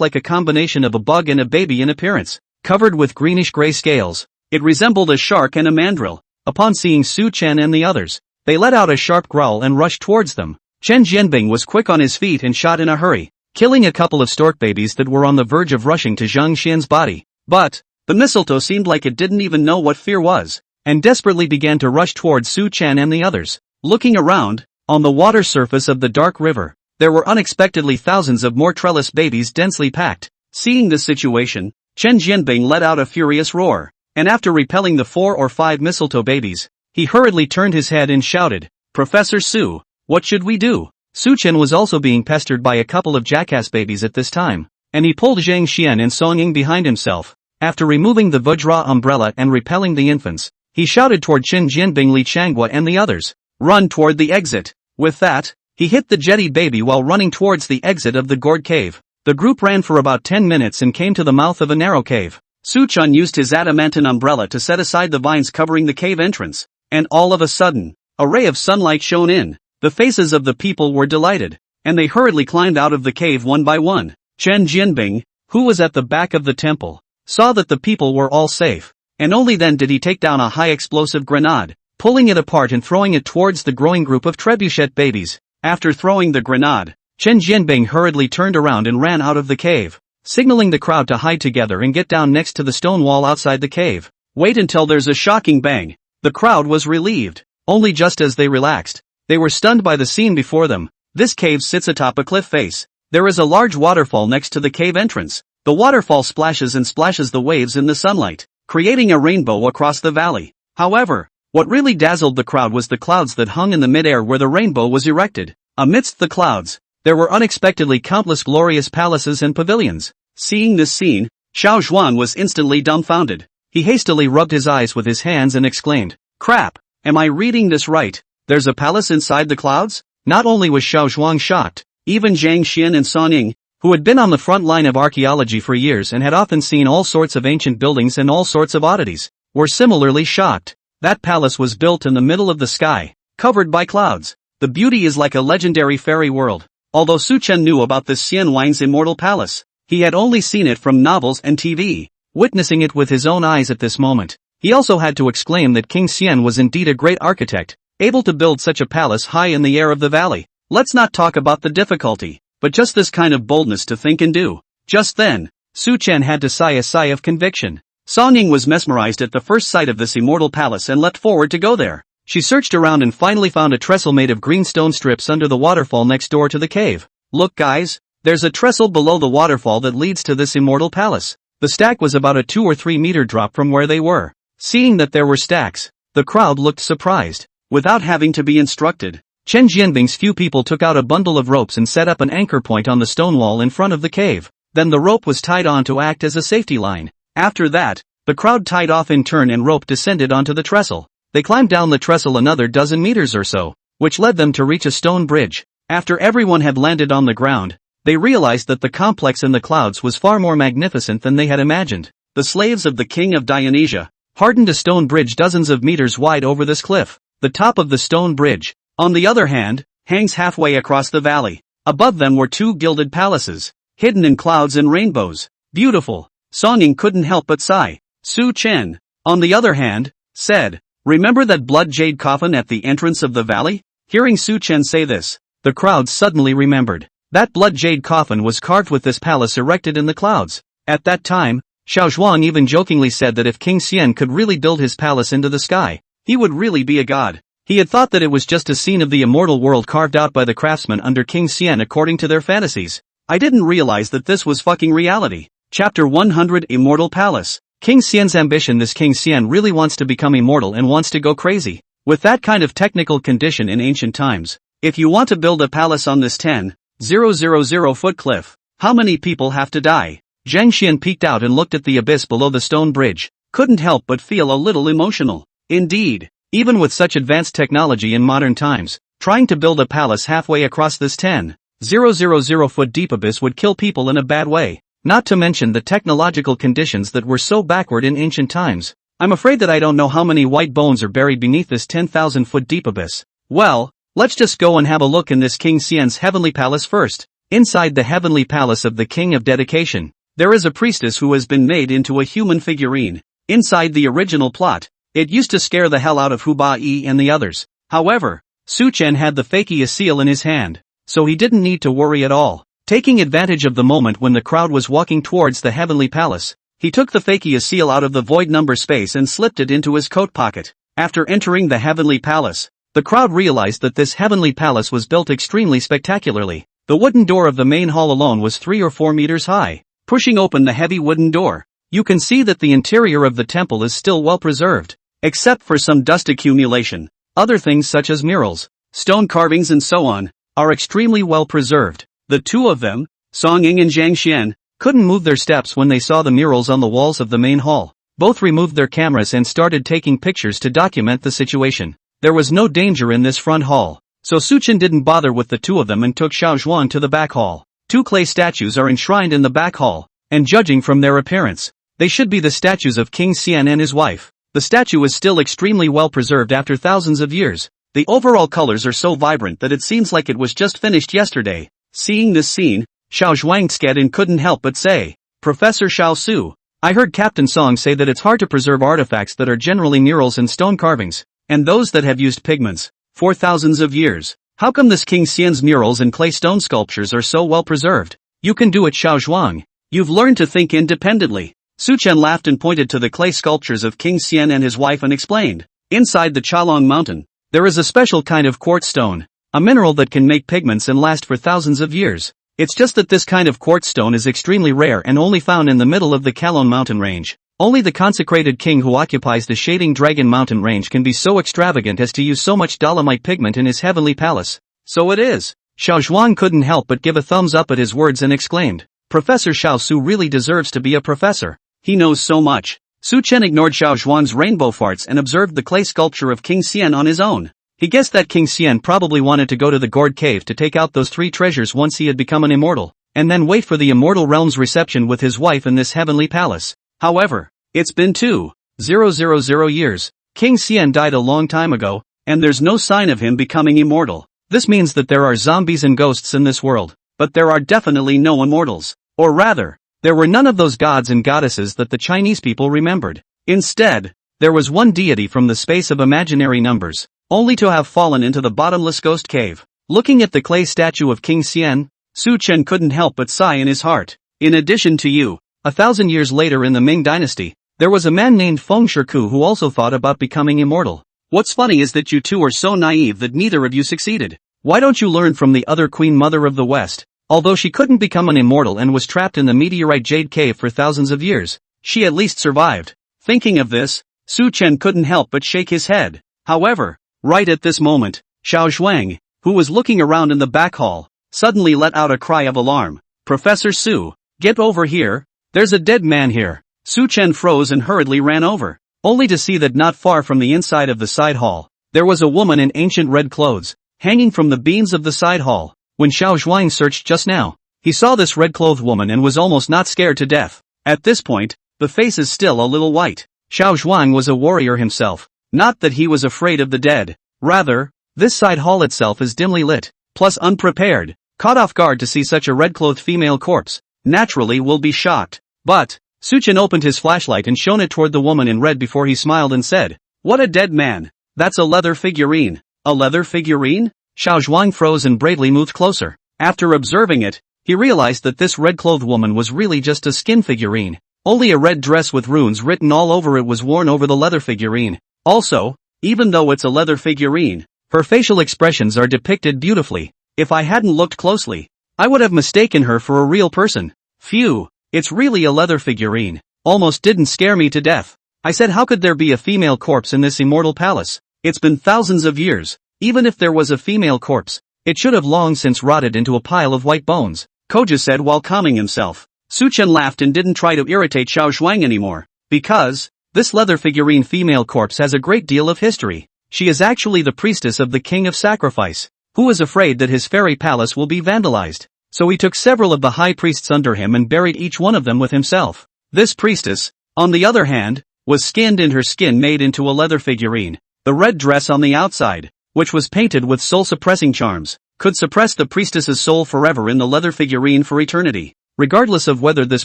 like a combination of a bug and a baby in appearance, covered with greenish-gray scales. It resembled a shark and a mandrill. Upon seeing Su Chen and the others, they let out a sharp growl and rushed towards them. Chen Jianbing was quick on his feet and shot in a hurry, killing a couple of stork babies that were on the verge of rushing to Zhang Xian's body. But, the mistletoe seemed like it didn't even know what fear was, and desperately began to rush towards Su Chen and the others. Looking around, on the water surface of the dark river, there were unexpectedly thousands of more trellis babies densely packed. Seeing the situation, Chen Jianbing let out a furious roar, and after repelling the 4 or 5 mistletoe babies, he hurriedly turned his head and shouted, Professor Su, what should we do? Su Chen was also being pestered by a couple of jackass babies at this time. and he pulled Zhang Xian and Song Ying behind himself. After removing the Vajra umbrella and repelling the infants, he shouted toward Qin Jianbing, Li Changhua and the others, "Run toward the exit." With that, he hit the jetty baby while running towards the exit of the gourd cave. The group ran for about 10 minutes and came to the mouth of a narrow cave. Su Chun used his adamantine umbrella to set aside the vines covering the cave entrance, and all of a sudden, a ray of sunlight shone in. The faces of the people were delighted, and they hurriedly climbed out of the cave one by one. Chen Jianbing, who was at the back of the temple, saw that the people were all safe, and only then did he take down a high-explosive grenade, pulling it apart and throwing it towards the growing group of trebuchet babies. After throwing the grenade, Chen Jianbing hurriedly turned around and ran out of the cave, signaling the crowd to hide together and get down next to the stone wall outside the cave. Wait until there's a shocking bang. The crowd was relieved. Only just as they relaxed, they were stunned by the scene before them. This cave sits atop a cliff face. There is a large waterfall next to the cave entrance. The waterfall splashes and splashes the waves in the sunlight, creating a rainbow across the valley. However, what really dazzled the crowd was the clouds that hung in the mid-air where the rainbow was erected. Amidst the clouds, there were unexpectedly countless glorious palaces and pavilions. Seeing this scene, Xiao Zhuan was instantly dumbfounded. He hastily rubbed his eyes with his hands and exclaimed, "Crap! Am I reading this right? There's a palace inside the clouds?" Not only was Xiao Zhuan shocked, even Zhang Xian and Song Ying, who had been on the front line of archaeology for years and had often seen all sorts of ancient buildings and all sorts of oddities, were similarly shocked. That palace was built in the middle of the sky, covered by clouds. The beauty is like a legendary fairy world. Although Su Chen knew about this Xian Wang's immortal palace, he had only seen it from novels and TV. Witnessing it with his own eyes at this moment, he also had to exclaim that King Xian was indeed a great architect, able to build such a palace high in the air of the valley. Let's not talk about the difficulty, but just this kind of boldness to think and do. Just then, Su Chen had to sigh a sigh of conviction. Song Ying was mesmerized at the first sight of this immortal palace and leapt forward to go there. She searched around and finally found a trestle made of green stone strips under the waterfall next door to the cave. "Look guys, there's a trestle below the waterfall that leads to this immortal palace." The stack was about a 2 or 3 meter drop from where they were. Seeing that there were stacks, the crowd looked surprised. Without having to be instructed, Chen Jianbing's few people took out a bundle of ropes and set up an anchor point on the stone wall in front of the cave. Then the rope was tied on to act as a safety line. After that, the crowd tied off in turn and rope descended onto the trestle. They climbed down the trestle another dozen meters or so, which led them to reach a stone bridge. After everyone had landed on the ground, they realized that the complex in the clouds was far more magnificent than they had imagined. The slaves of the king of Dionysia hardened a stone bridge dozens of meters wide over this cliff. The top of the stone bridge, on the other hand, hangs halfway across the valley. Above them were 2 gilded palaces, hidden in clouds and rainbows. Beautiful. Song Ying couldn't help but sigh. Su Chen, on the other hand, said, "Remember that blood jade coffin at the entrance of the valley?" Hearing Su Chen say this, the crowd suddenly remembered. That blood jade coffin was carved with this palace erected in the clouds. At that time, Xiao Zhuang even jokingly said that if King Xian could really build his palace into the sky, he would really be a god. He had thought that it was just a scene of the immortal world carved out by the craftsmen under King Xian according to their fantasies. I didn't realize that this was fucking reality. Chapter 100 Immortal Palace. King Xian's ambition. This King Xian really wants to become immortal and wants to go crazy. With that kind of technical condition in ancient times, if you want to build a palace on this 10,000 foot cliff, how many people have to die? Zhang Xian peeked out and looked at the abyss below the stone bridge, couldn't help but feel a little emotional. Indeed, even with such advanced technology in modern times, trying to build a palace halfway across this 10,000 foot deep abyss would kill people in a bad way. Not to mention the technological conditions that were so backward in ancient times. I'm afraid that I don't know how many white bones are buried beneath this 10,000 foot deep abyss. Well, let's just go and have a look in this King Xian's heavenly palace first. Inside the heavenly palace of the King of Dedication, there is a priestess who has been made into a human figurine. Inside the original plot, it used to scare the hell out of Hu Ba Yi and the others. However, Su Chen had the fakia seal in his hand, so he didn't need to worry at all. Taking advantage of the moment when the crowd was walking towards the heavenly palace, he took the fakia seal out of the void number space and slipped it into his coat pocket. After entering the heavenly palace, the crowd realized that this heavenly palace was built extremely spectacularly. The wooden door of the main hall alone was 3 or 4 meters high. Pushing open the heavy wooden door, you can see that the interior of the temple is still well preserved, except for some dust accumulation. Other things such as murals, stone carvings and so on, are extremely well preserved. The two of them, Song Ying and Zhang Xian, couldn't move their steps when they saw the murals on the walls of the main hall. Both removed their cameras and started taking pictures to document the situation. There was no danger in this front hall, so Suchen didn't bother with the two of them and took Xiao Zhuang to the back hall. Two clay statues are enshrined in the back hall, and judging from their appearance, they should be the statues of King Xian and his wife. The statue is still extremely well preserved after thousands of years. The overall colors are so vibrant that it seems like it was just finished yesterday. Seeing this scene, Xiao Zhuang sked and couldn't help but say, "Professor Xiao Su, I heard Captain Song say that it's hard to preserve artifacts that are generally murals and stone carvings, and those that have used pigments, for thousands of years. How come this King Xian's murals and clay stone sculptures are so well preserved? You can do it, Xiao Zhuang. You've learned to think independently." Su Chen laughed and pointed to the clay sculptures of King Xian and his wife and explained, "Inside the Qilin mountain, there is a special kind of quartz stone, a mineral that can make pigments and last for thousands of years. It's just that this kind of quartz stone is extremely rare and only found in the middle of the Qilin mountain range. Only the consecrated king who occupies the Shading Dragon mountain range can be so extravagant as to use so much dolomite pigment in his heavenly palace." "So it is." Xiao Zhuang couldn't help but give a thumbs up at his words and exclaimed, "Professor Xiao Su really deserves to be a professor. He knows so much." Su Chen ignored Xiao Zhuang's rainbow farts and observed the clay sculpture of King Xian on his own. He guessed that King Xian probably wanted to go to the gourd cave to take out those 3 treasures once he had become an immortal, and then wait for the immortal realm's reception with his wife in this heavenly palace. However, it's been 2,000 years. King Xian died a long time ago, and there's no sign of him becoming immortal. This means that there are zombies and ghosts in this world, but there are definitely no immortals. Or rather, there were none of those gods and goddesses that the Chinese people remembered. Instead, there was one deity from the space of imaginary numbers, only to have fallen into the bottomless ghost cave. Looking at the clay statue of King Xian, Su Chen couldn't help but sigh in his heart. In addition to you, 1,000 years later in the Ming dynasty, there was a man named Feng Shiku who also thought about becoming immortal. What's funny is that you two are so naive that neither of you succeeded. Why don't you learn from the other Queen Mother of the West? Although she couldn't become an immortal and was trapped in the meteorite jade cave for thousands of years, she at least survived." Thinking of this, Su Chen couldn't help but shake his head. However, right at this moment, Xiao Zhuang, who was looking around in the back hall, suddenly let out a cry of alarm. "Professor Su, get over here, there's a dead man here." Su Chen froze and hurriedly ran over, only to see that not far from the inside of the side hall, there was a woman in ancient red clothes, hanging from the beams of the side hall. When Xiao Zhuang searched just now, he saw this red-clothed woman and was almost not scared to death. At this point, the face is still a little white. Xiao Zhuang was a warrior himself. Not that he was afraid of the dead. Rather, this side hall itself is dimly lit, plus unprepared, caught off guard to see such a red-clothed female corpse. Naturally will be shocked. But, Su Chen opened his flashlight and shone it toward the woman in red before he smiled and said, "What a dead man. That's a leather figurine." "A leather figurine?" Xiao Zhuang froze and bravely moved closer. After observing it, he realized that this red-clothed woman was really just a skin figurine. Only a red dress with runes written all over it was worn over the leather figurine. Also, even though it's a leather figurine, her facial expressions are depicted beautifully. If I hadn't looked closely, I would have mistaken her for a real person. Phew, it's really a leather figurine. Almost didn't scare me to death. I said, how could there be a female corpse in this immortal palace? It's been thousands of years. Even if there was a female corpse, it should have long since rotted into a pile of white bones, Koja said while calming himself. Su Chen laughed and didn't try to irritate Xiao Zhuang anymore, because this leather figurine female corpse has a great deal of history. She is actually the priestess of the King of Sacrifice, who is afraid that his fairy palace will be vandalized. So he took several of the high priests under him and buried each one of them with himself. This priestess, on the other hand, was skinned and her skin made into a leather figurine. The red dress on the outside, which was painted with soul-suppressing charms, could suppress the priestess's soul forever in the leather figurine for eternity. Regardless of whether this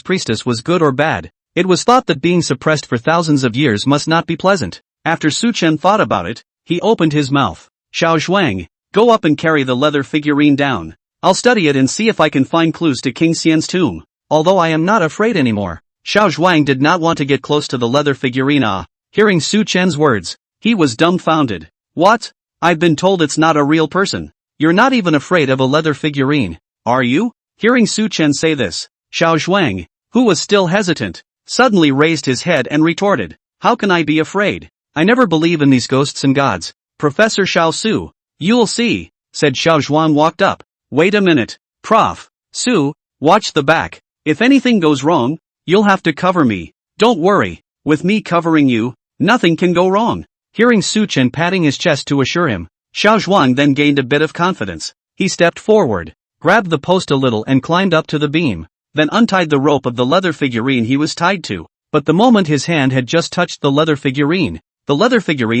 priestess was good or bad, it was thought that being suppressed for thousands of years must not be pleasant. After Su Chen thought about it, he opened his mouth. "Xiao Zhuang, go up and carry the leather figurine down. I'll study it and see if I can find clues to King Xian's tomb. Although I am not afraid anymore." Xiao Zhuang did not want to get close to the leather figurine. Hearing Su Chen's words, he was dumbfounded. "What? I've been told it's not a real person. You're not even afraid of a leather figurine, are you?" Hearing Su Chen say this, Xiao Zhuang, who was still hesitant, suddenly raised his head and retorted, "How can I be afraid? I never believe in these ghosts and gods. Professor Xiao Su, you'll see," said Xiao Zhuang walked up. "Wait a minute, Prof. Su, watch the back." If anything goes wrong, you'll have to cover me. Don't worry, with me covering you, nothing can go wrong. Hearing Su Chen patting his chest to assure him, Xiao Zhuang then gained a bit of confidence. He stepped forward, grabbed the post a little and climbed up to the beam, then untied the rope of the leather figurine he was tied to. But the moment his hand had just touched the leather figurine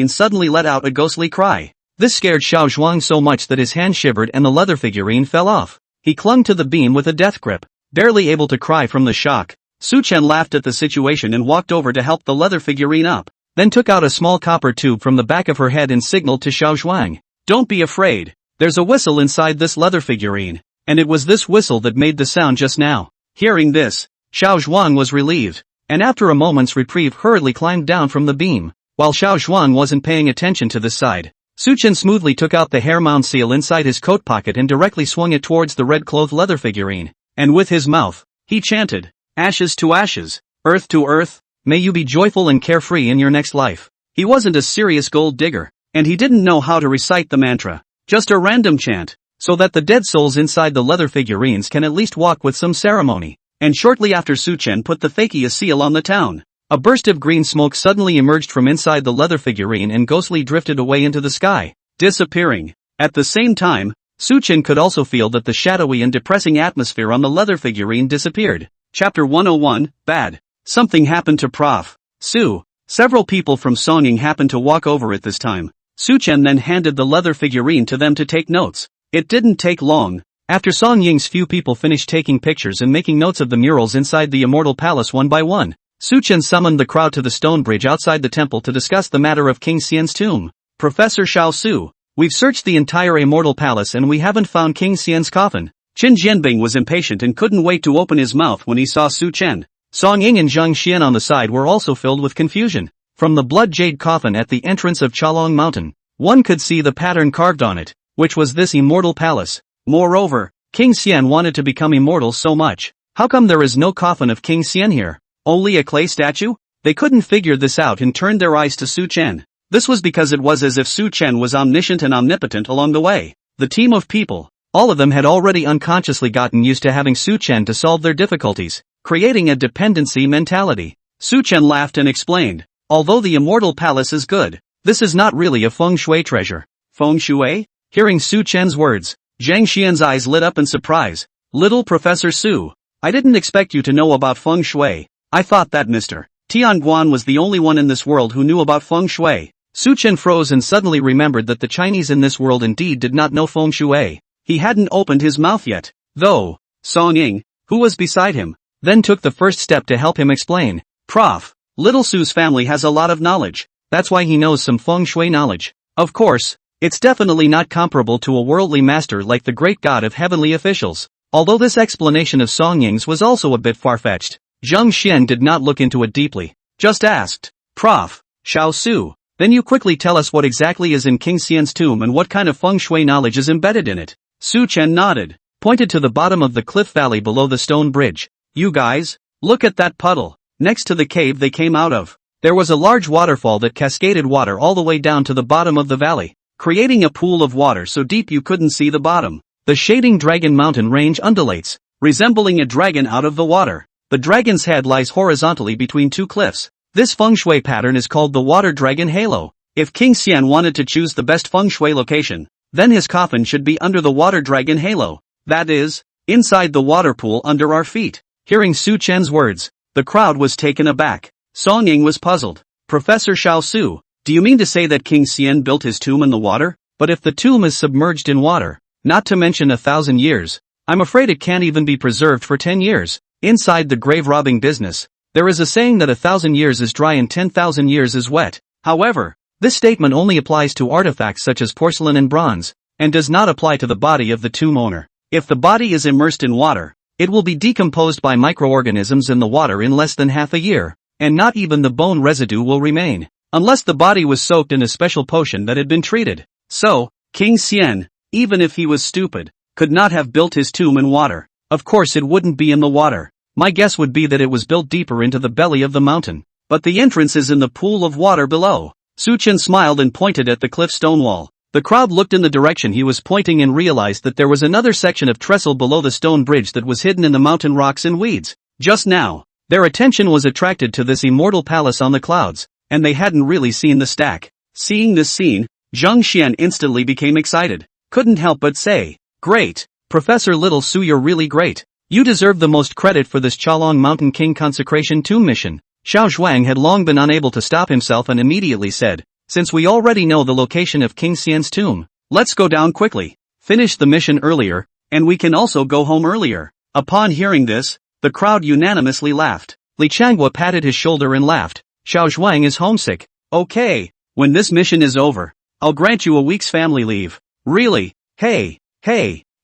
suddenly let out a ghostly cry. This scared Xiao Zhuang so much that his hand shivered and the leather figurine fell off. He clung to the beam with a death grip, barely able to cry from the shock. Su Chen laughed at the situation and walked over to help the leather figurine up, then took out a small copper tube from the back of her head and signaled to Xiao Zhuang. Don't be afraid. There's a whistle inside this leather figurine, and it was this whistle that made the sound just now. Hearing this, Xiao Zhuang was relieved, and after a moment's reprieve hurriedly climbed down from the beam. While Xiao Zhuang wasn't paying attention to this side, Su Chen smoothly took out the hair mound seal inside his coat pocket and directly swung it towards the red-clothed leather figurine, and with his mouth, he chanted, "Ashes to ashes, earth to earth, may you be joyful and carefree in your next life." He wasn't a serious gold digger, and he didn't know how to recite the mantra, just a random chant, so that the dead souls inside the leather figurines can at least walk with some ceremony. And shortly after Su Chen put the fakia seal on the town, a burst of green smoke suddenly emerged from inside the leather figurine and ghostly drifted away into the sky, disappearing. At the same time, Su Chen could also feel that the shadowy and depressing atmosphere on the leather figurine disappeared. Chapter 101, Bad. Something happened to Prof. Su. Several people from Songying happened to walk over at this time. Su Chen then handed the leather figurine to them to take notes. It didn't take long. After Songying's few people finished taking pictures and making notes of the murals inside the Immortal Palace one by one, Su Chen summoned the crowd to the stone bridge outside the temple to discuss the matter of King Xian's tomb. Professor Xiao Su, we've searched the entire Immortal Palace and we haven't found King Xian's coffin. Qin Jianbing was impatient and couldn't wait to open his mouth when he saw Su Chen. Song Ying and Zhang Xian on the side were also filled with confusion. From the blood jade coffin at the entrance of Chalong Mountain, one could see the pattern carved on it, which was this Immortal Palace. Moreover, King Xian wanted to become immortal so much. How come there is no coffin of King Xian here? Only a clay statue? They couldn't figure this out and turned their eyes to Su Chen. This was because it was as if Su Chen was omniscient and omnipotent along the way. The team of people, all of them had already unconsciously gotten used to having Su Chen to solve their difficulties, creating a dependency mentality. Su Chen laughed and explained, although the Immortal Palace is good, this is not really a feng shui treasure. Feng shui? Hearing Su Chen's words, Zhang Xian's eyes lit up in surprise. Little Professor Su, I didn't expect you to know about feng shui. I thought that Mr. Tianguan was the only one in this world who knew about feng shui. Su Chen froze and suddenly remembered that the Chinese in this world indeed did not know feng shui. He hadn't opened his mouth yet, though. Song Ying, who was beside him, then took the first step to help him explain. Prof. Little Su's family has a lot of knowledge, that's why he knows some feng shui knowledge. Of course, it's definitely not comparable to a worldly master like the great god of heavenly officials. Although this explanation of Song Ying's was also a bit far-fetched, Zhang Xian did not look into it deeply, just asked, Prof. Xiao Su, then you quickly tell us what exactly is in King Xian's tomb and what kind of feng shui knowledge is embedded in it. Su Chen nodded, pointed to the bottom of the cliff valley below the stone bridge. You guys, look at that puddle, next to the cave they came out of. There was a large waterfall that cascaded water all the way down to the bottom of the valley, creating a pool of water so deep you couldn't see the bottom. The shading dragon mountain range undulates, resembling a dragon out of the water. The dragon's head lies horizontally between two cliffs. This feng shui pattern is called the water dragon halo. If King Xian wanted to choose the best feng shui location, then his coffin should be under the water dragon halo. That is, inside the water pool under our feet. Hearing Su Chen's words, the crowd was taken aback. Song Ying was puzzled. Professor Xiao Su, do you mean to say that King Xian built his tomb in the water? But if the tomb is submerged in water, not to mention 1,000 years, I'm afraid it can't even be preserved for 10 years. Inside the grave robbing business, there is a saying that 1,000 years is dry and 10,000 years is wet. However, this statement only applies to artifacts such as porcelain and bronze, and does not apply to the body of the tomb owner. If the body is immersed in water, it will be decomposed by microorganisms in the water in less than half a year, and not even the bone residue will remain, unless the body was soaked in a special potion that had been treated. So, King Xian, even if he was stupid, could not have built his tomb in water. Of course it wouldn't be in the water. My guess would be that it was built deeper into the belly of the mountain. But the entrance is in the pool of water below. Su Chen smiled and pointed at the cliff stone wall. The crowd looked in the direction he was pointing and realized that there was another section of trestle below the stone bridge that was hidden in the mountain rocks and weeds. Just now, their attention was attracted to this immortal palace on the clouds, and they hadn't really seen the stack. Seeing this scene, Zheng Xian instantly became excited. Couldn't help but say, "Great, Professor Little Su, you're really great. You deserve the most credit for this Chalong Mountain King Consecration Tomb mission." Xiao Zhuang had long been unable to stop himself and immediately said, "Since we already know the location of King Xian's tomb, let's go down quickly, finish the mission earlier, and we can also go home earlier." Upon hearing this, the crowd unanimously laughed. Li Changhua patted his shoulder and laughed. "Xiao Zhuang is homesick. Okay, when this mission is over, I'll grant you a week's family leave." "Really? Hey,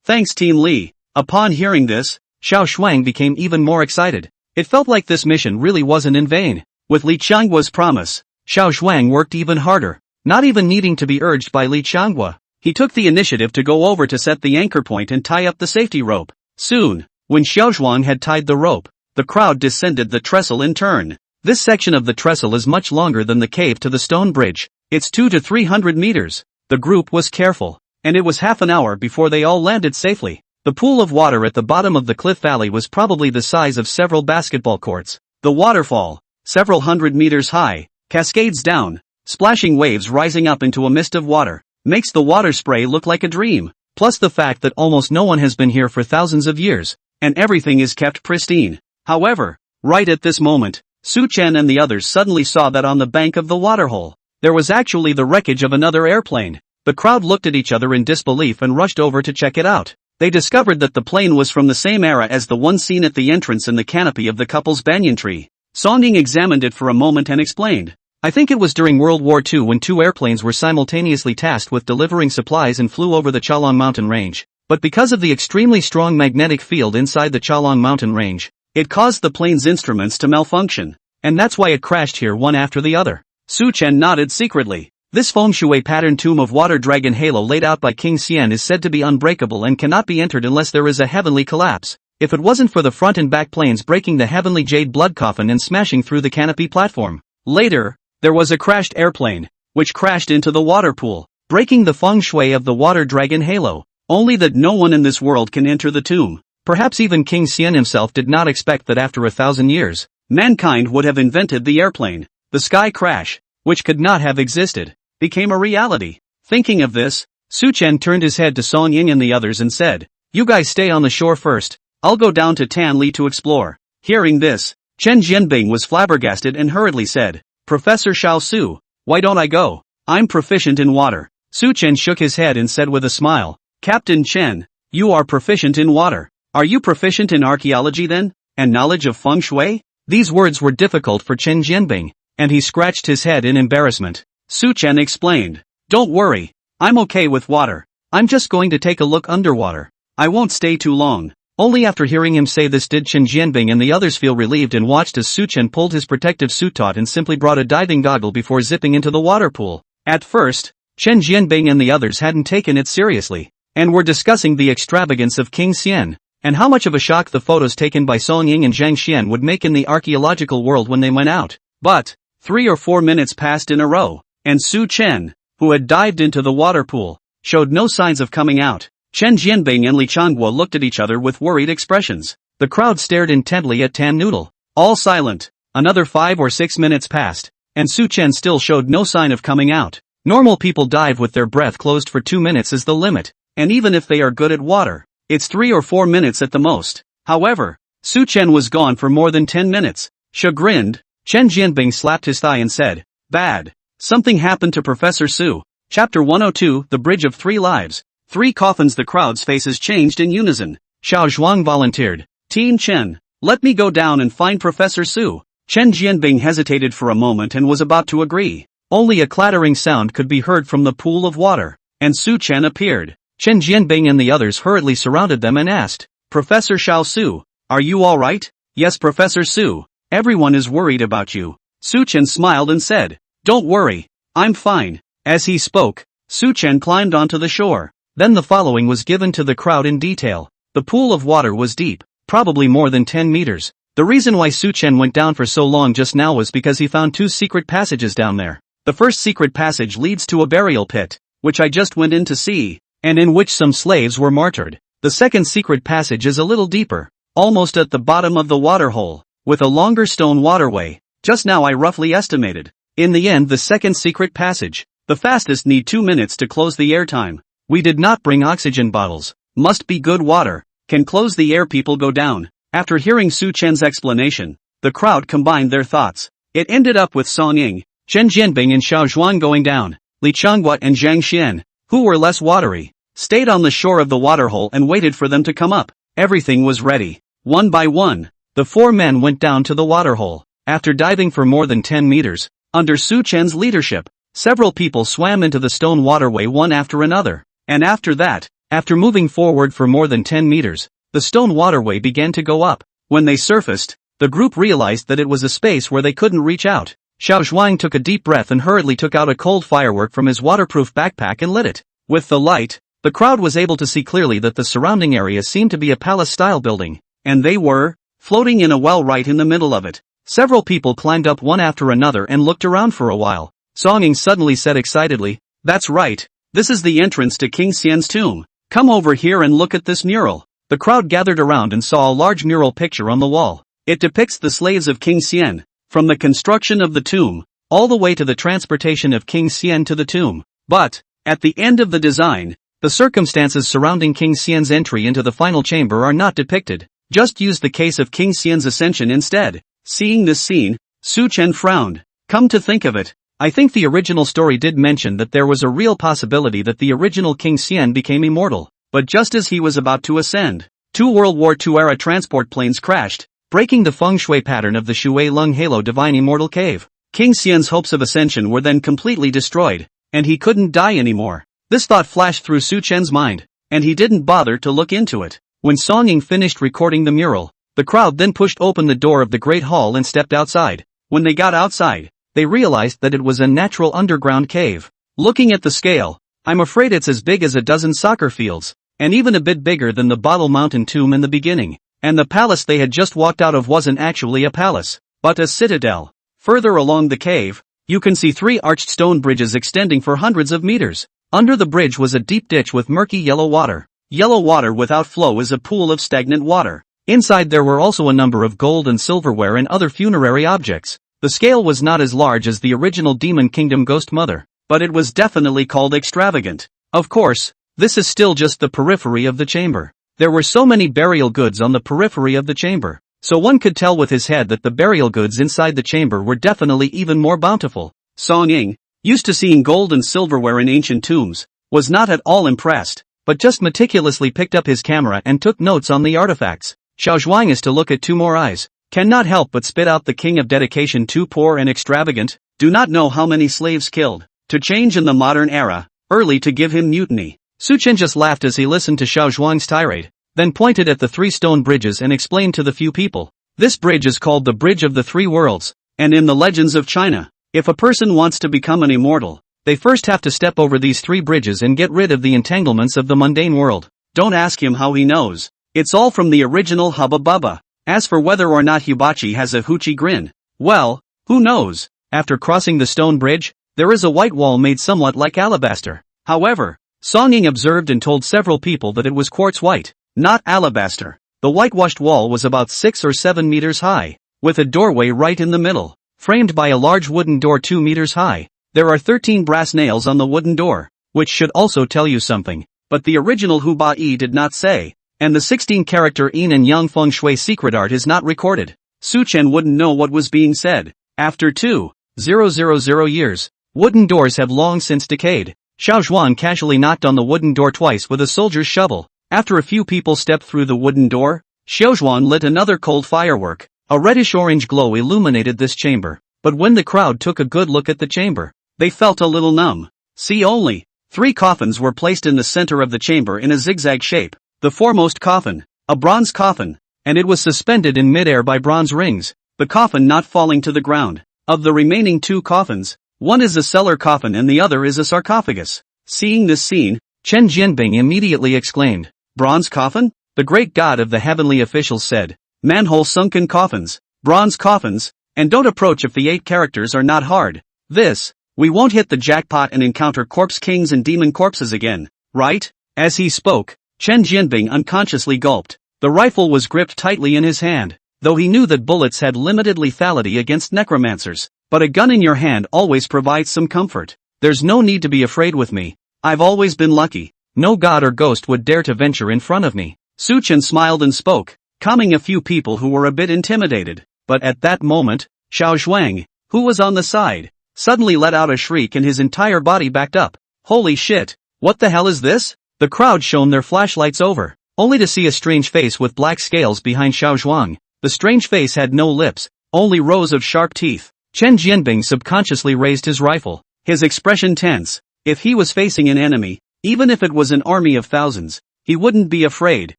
thanks Team Li." Upon hearing this, Xiao Zhuang became even more excited. It felt like this mission really wasn't in vain. With Li Changhua's promise, Xiao Zhuang worked even harder. Not even needing to be urged by Li Changhua, he took the initiative to go over to set the anchor point and tie up the safety rope. Soon, when Xiao Zhuang had tied the rope, the crowd descended the trestle in turn. This section of the trestle is much longer than the cave to the stone bridge. It's 200 to 300 meters. The group was careful, and it was half an hour before they all landed safely. The pool of water at the bottom of the cliff valley was probably the size of several basketball courts. The waterfall, several hundred meters high, cascades down, splashing waves rising up into a mist of water, makes the water spray look like a dream. Plus the fact that almost no one has been here for thousands of years, and everything is kept pristine. However, right at this moment, Su Chen and the others suddenly saw that on the bank of the waterhole, there was actually the wreckage of another airplane. The crowd looked at each other in disbelief and rushed over to check it out. They discovered that the plane was from the same era as the one seen at the entrance in the canopy of the couple's banyan tree. Song Ying examined it for a moment and explained, "I think it was during World War II when two airplanes were simultaneously tasked with delivering supplies and flew over the Chalong mountain range. But because of the extremely strong magnetic field inside the Chalong mountain range, it caused the plane's instruments to malfunction, and that's why it crashed here one after the other." Su Chen nodded secretly. This feng shui pattern tomb of water dragon halo laid out by King Xian is said to be unbreakable and cannot be entered unless there is a heavenly collapse. If it wasn't for the front and back planes breaking the heavenly jade blood coffin and smashing through the canopy platform. Later, there was a crashed airplane, which crashed into the water pool, breaking the feng shui of the water dragon halo. Only that no one in this world can enter the tomb. Perhaps even King Xian himself did not expect that after 1,000 years, mankind would have invented the airplane. The sky crash, which could not have existed, became a reality. Thinking of this, Su Chen turned his head to Song Ying and the others and said, "You guys stay on the shore first. I'll go down to Tan Li to explore." Hearing this, Chen Jianbing was flabbergasted and hurriedly said, "Professor Xiao Su, why don't I go? I'm proficient in water." Su Chen shook his head and said with a smile, "Captain Chen, you are proficient in water. Are you proficient in archaeology then, and knowledge of feng shui?" These words were difficult for Chen Jianbing, and he scratched his head in embarrassment. Su Chen explained, "Don't worry, I'm okay with water. I'm just going to take a look underwater. I won't stay too long." Only after hearing him say this did Chen Jianbing and the others feel relieved and watched as Su Chen pulled his protective suit taut and simply brought a diving goggle before zipping into the water pool. At first, Chen Jianbing and the others hadn't taken it seriously, and were discussing the extravagance of King Xian, and how much of a shock the photos taken by Song Ying and Zhang Xian would make in the archaeological world when they went out. But 3 or 4 minutes passed in a row, and Su Chen, who had dived into the water pool, showed no signs of coming out. Chen Jianbing and Li Changhua looked at each other with worried expressions. The crowd stared intently at Tan Noodle. All silent. Another 5 or 6 minutes passed, and Su Chen still showed no sign of coming out. Normal people dive with their breath closed for 2 minutes is the limit, and even if they are good at water, it's 3 or 4 minutes at the most. However, Su Chen was gone for more than 10 minutes. Chagrined, Chen Jianbing slapped his thigh and said, "Bad. Something happened to Professor Su." Chapter 102, The Bridge of Three Lives. 3 coffins. The crowd's faces changed in unison. Xiao Zhuang volunteered, "Team Chen, let me go down and find Professor Su." Chen Jianbing hesitated for a moment and was about to agree. Only a clattering sound could be heard from the pool of water, and Su Chen appeared. Chen Jianbing and the others hurriedly surrounded them and asked, "Professor Xiao Su, are you alright?" "Yes, Professor Su, everyone is worried about you." Su Chen smiled and said, "Don't worry, I'm fine." As he spoke, Su Chen climbed onto the shore. Then the following was given to the crowd in detail. The pool of water was deep, probably more than 10 meters. The reason why Su Chen went down for so long just now was because he found 2 secret passages down there. The first secret passage leads to a burial pit. which I just went in to see, and in which some slaves were martyred. The second secret passage is a little deeper, almost at the bottom of the waterhole, with a longer stone waterway. Just now I roughly estimated. In the end, the second secret passage, the fastest, need 2 minutes to close the airtime. We did not bring oxygen bottles. Must be good water. Can close the air. People go down. After hearing Su Chen's explanation, the crowd combined their thoughts. It ended up with Song Ying, Chen Jianbing and Xiao Zhuang going down. Li Changguo and Zhang Xian, who were less watery, stayed on the shore of the waterhole and waited for them to come up. Everything was ready. One by one, the 4 men went down to the waterhole. After diving for more than 10 meters, under Su Chen's leadership, several people swam into the stone waterway one after another. And after that, after moving forward for more than 10 meters, the stone waterway began to go up. When they surfaced, the group realized that it was a space where they couldn't reach out. Xiao Zhuang took a deep breath and hurriedly took out a cold firework from his waterproof backpack and lit it. With the light, the crowd was able to see clearly that the surrounding area seemed to be a palace-style building, and they were floating in a well right in the middle of it. Several people climbed up one after another and looked around for a while. Song Ying suddenly said excitedly, "That's right. This is the entrance to King Xian's tomb. Come over here and look at this mural." The crowd gathered around and saw a large mural picture on the wall. It depicts the slaves of King Xian, from the construction of the tomb, all the way to the transportation of King Xian to the tomb. But, at the end of the design, the circumstances surrounding King Xian's entry into the final chamber are not depicted. Just use the case of King Xian's ascension instead. Seeing this scene, Su Chen frowned. Come to think of it, I think the original story did mention that there was a real possibility that the original King Xian became immortal. But just as he was about to ascend, 2 World War II-era transport planes crashed, breaking the feng shui pattern of the Shui Lung Halo Divine Immortal Cave. King Xian's hopes of ascension were then completely destroyed, and he couldn't die anymore. This thought flashed through Su Chen's mind, and he didn't bother to look into it. When Song Ying finished recording the mural, the crowd then pushed open the door of the Great Hall and stepped outside. When they got outside, they realized that it was a natural underground cave. Looking at the scale, I'm afraid it's as big as a dozen soccer fields, and even a bit bigger than the Bottle Mountain tomb in the beginning. And the palace they had just walked out of wasn't actually a palace, but a citadel. Further along the cave, you can see 3 arched stone bridges extending for hundreds of meters. Under the bridge was a deep ditch with murky yellow water. Yellow water without flow is a pool of stagnant water. Inside there were also a number of gold and silverware and other funerary objects. The scale was not as large as the original Demon Kingdom Ghost Mother, but it was definitely called extravagant. Of course, this is still just the periphery of the chamber. There were so many burial goods on the periphery of the chamber, so one could tell with his head that the burial goods inside the chamber were definitely even more bountiful. Song Ying, used to seeing gold and silverware in ancient tombs, was not at all impressed, but just meticulously picked up his camera and took notes on the artifacts. Xiao Zhuang is to look at 2 more eyes, cannot help but spit out the king of dedication, too poor and extravagant, do not know how many slaves killed, to change in the modern era, early to give him mutiny. Su Chen just laughed as he listened to Xiao Zhuang's tirade, then pointed at the 3 stone bridges and explained to the few people. This bridge is called the Bridge of the 3 Worlds, and in the legends of China, if a person wants to become an immortal, they first have to step over these 3 bridges and get rid of the entanglements of the mundane world. Don't ask him how he knows. It's all from the original Hubba Bubba. As for whether or not Hibachi has a hoochie grin, well, who knows? After crossing the stone bridge, there is a white wall made somewhat like alabaster. However, Song Ying observed and told several people that it was quartz white, not alabaster. The whitewashed wall was about 6 or 7 meters high, with a doorway right in the middle, framed by a large wooden door 2 meters high. There are 13 brass nails on the wooden door, which should also tell you something, but the original Hu Ba Yi did not say, and the 16-character Yin and Yang Feng Shui secret art is not recorded. Su Chen wouldn't know what was being said. After 2,000 years, wooden doors have long since decayed. Xiao Zhuang casually knocked on the wooden door twice with a soldier's shovel. After a few people stepped through the wooden door, Xiao Zhuang lit another cold firework. A reddish-orange glow illuminated this chamber, but when the crowd took a good look at the chamber, they felt a little numb. See only, 3 coffins were placed in the center of the chamber in a zigzag shape. The foremost coffin, a bronze coffin, and it was suspended in midair by bronze rings, the coffin not falling to the ground. Of the remaining 2 coffins, one is a cellar coffin and the other is a sarcophagus. Seeing this scene, Chen Jianbing immediately exclaimed, "Bronze coffin?" The great god of the heavenly officials said, "Manhole sunken coffins, bronze coffins, and don't approach if the 8 characters are not hard." This We won't hit the jackpot and encounter corpse kings and demon corpses again, right? As he spoke, Chen Jianbing unconsciously gulped. The rifle was gripped tightly in his hand, though he knew that bullets had limited lethality against necromancers. But a gun in your hand always provides some comfort. There's no need to be afraid with me. I've always been lucky. No god or ghost would dare to venture in front of me. Su Chen smiled and spoke, calming a few people who were a bit intimidated. But at that moment, Xiao Zhuang, who was on the side, suddenly let out a shriek and his entire body backed up. Holy shit! What the hell is this? The crowd shone their flashlights over, only to see a strange face with black scales behind Xiao Zhuang. The strange face had no lips, only rows of sharp teeth. Chen Jianbing subconsciously raised his rifle, his expression tense. If he was facing an enemy, even if it was an army of thousands, he wouldn't be afraid,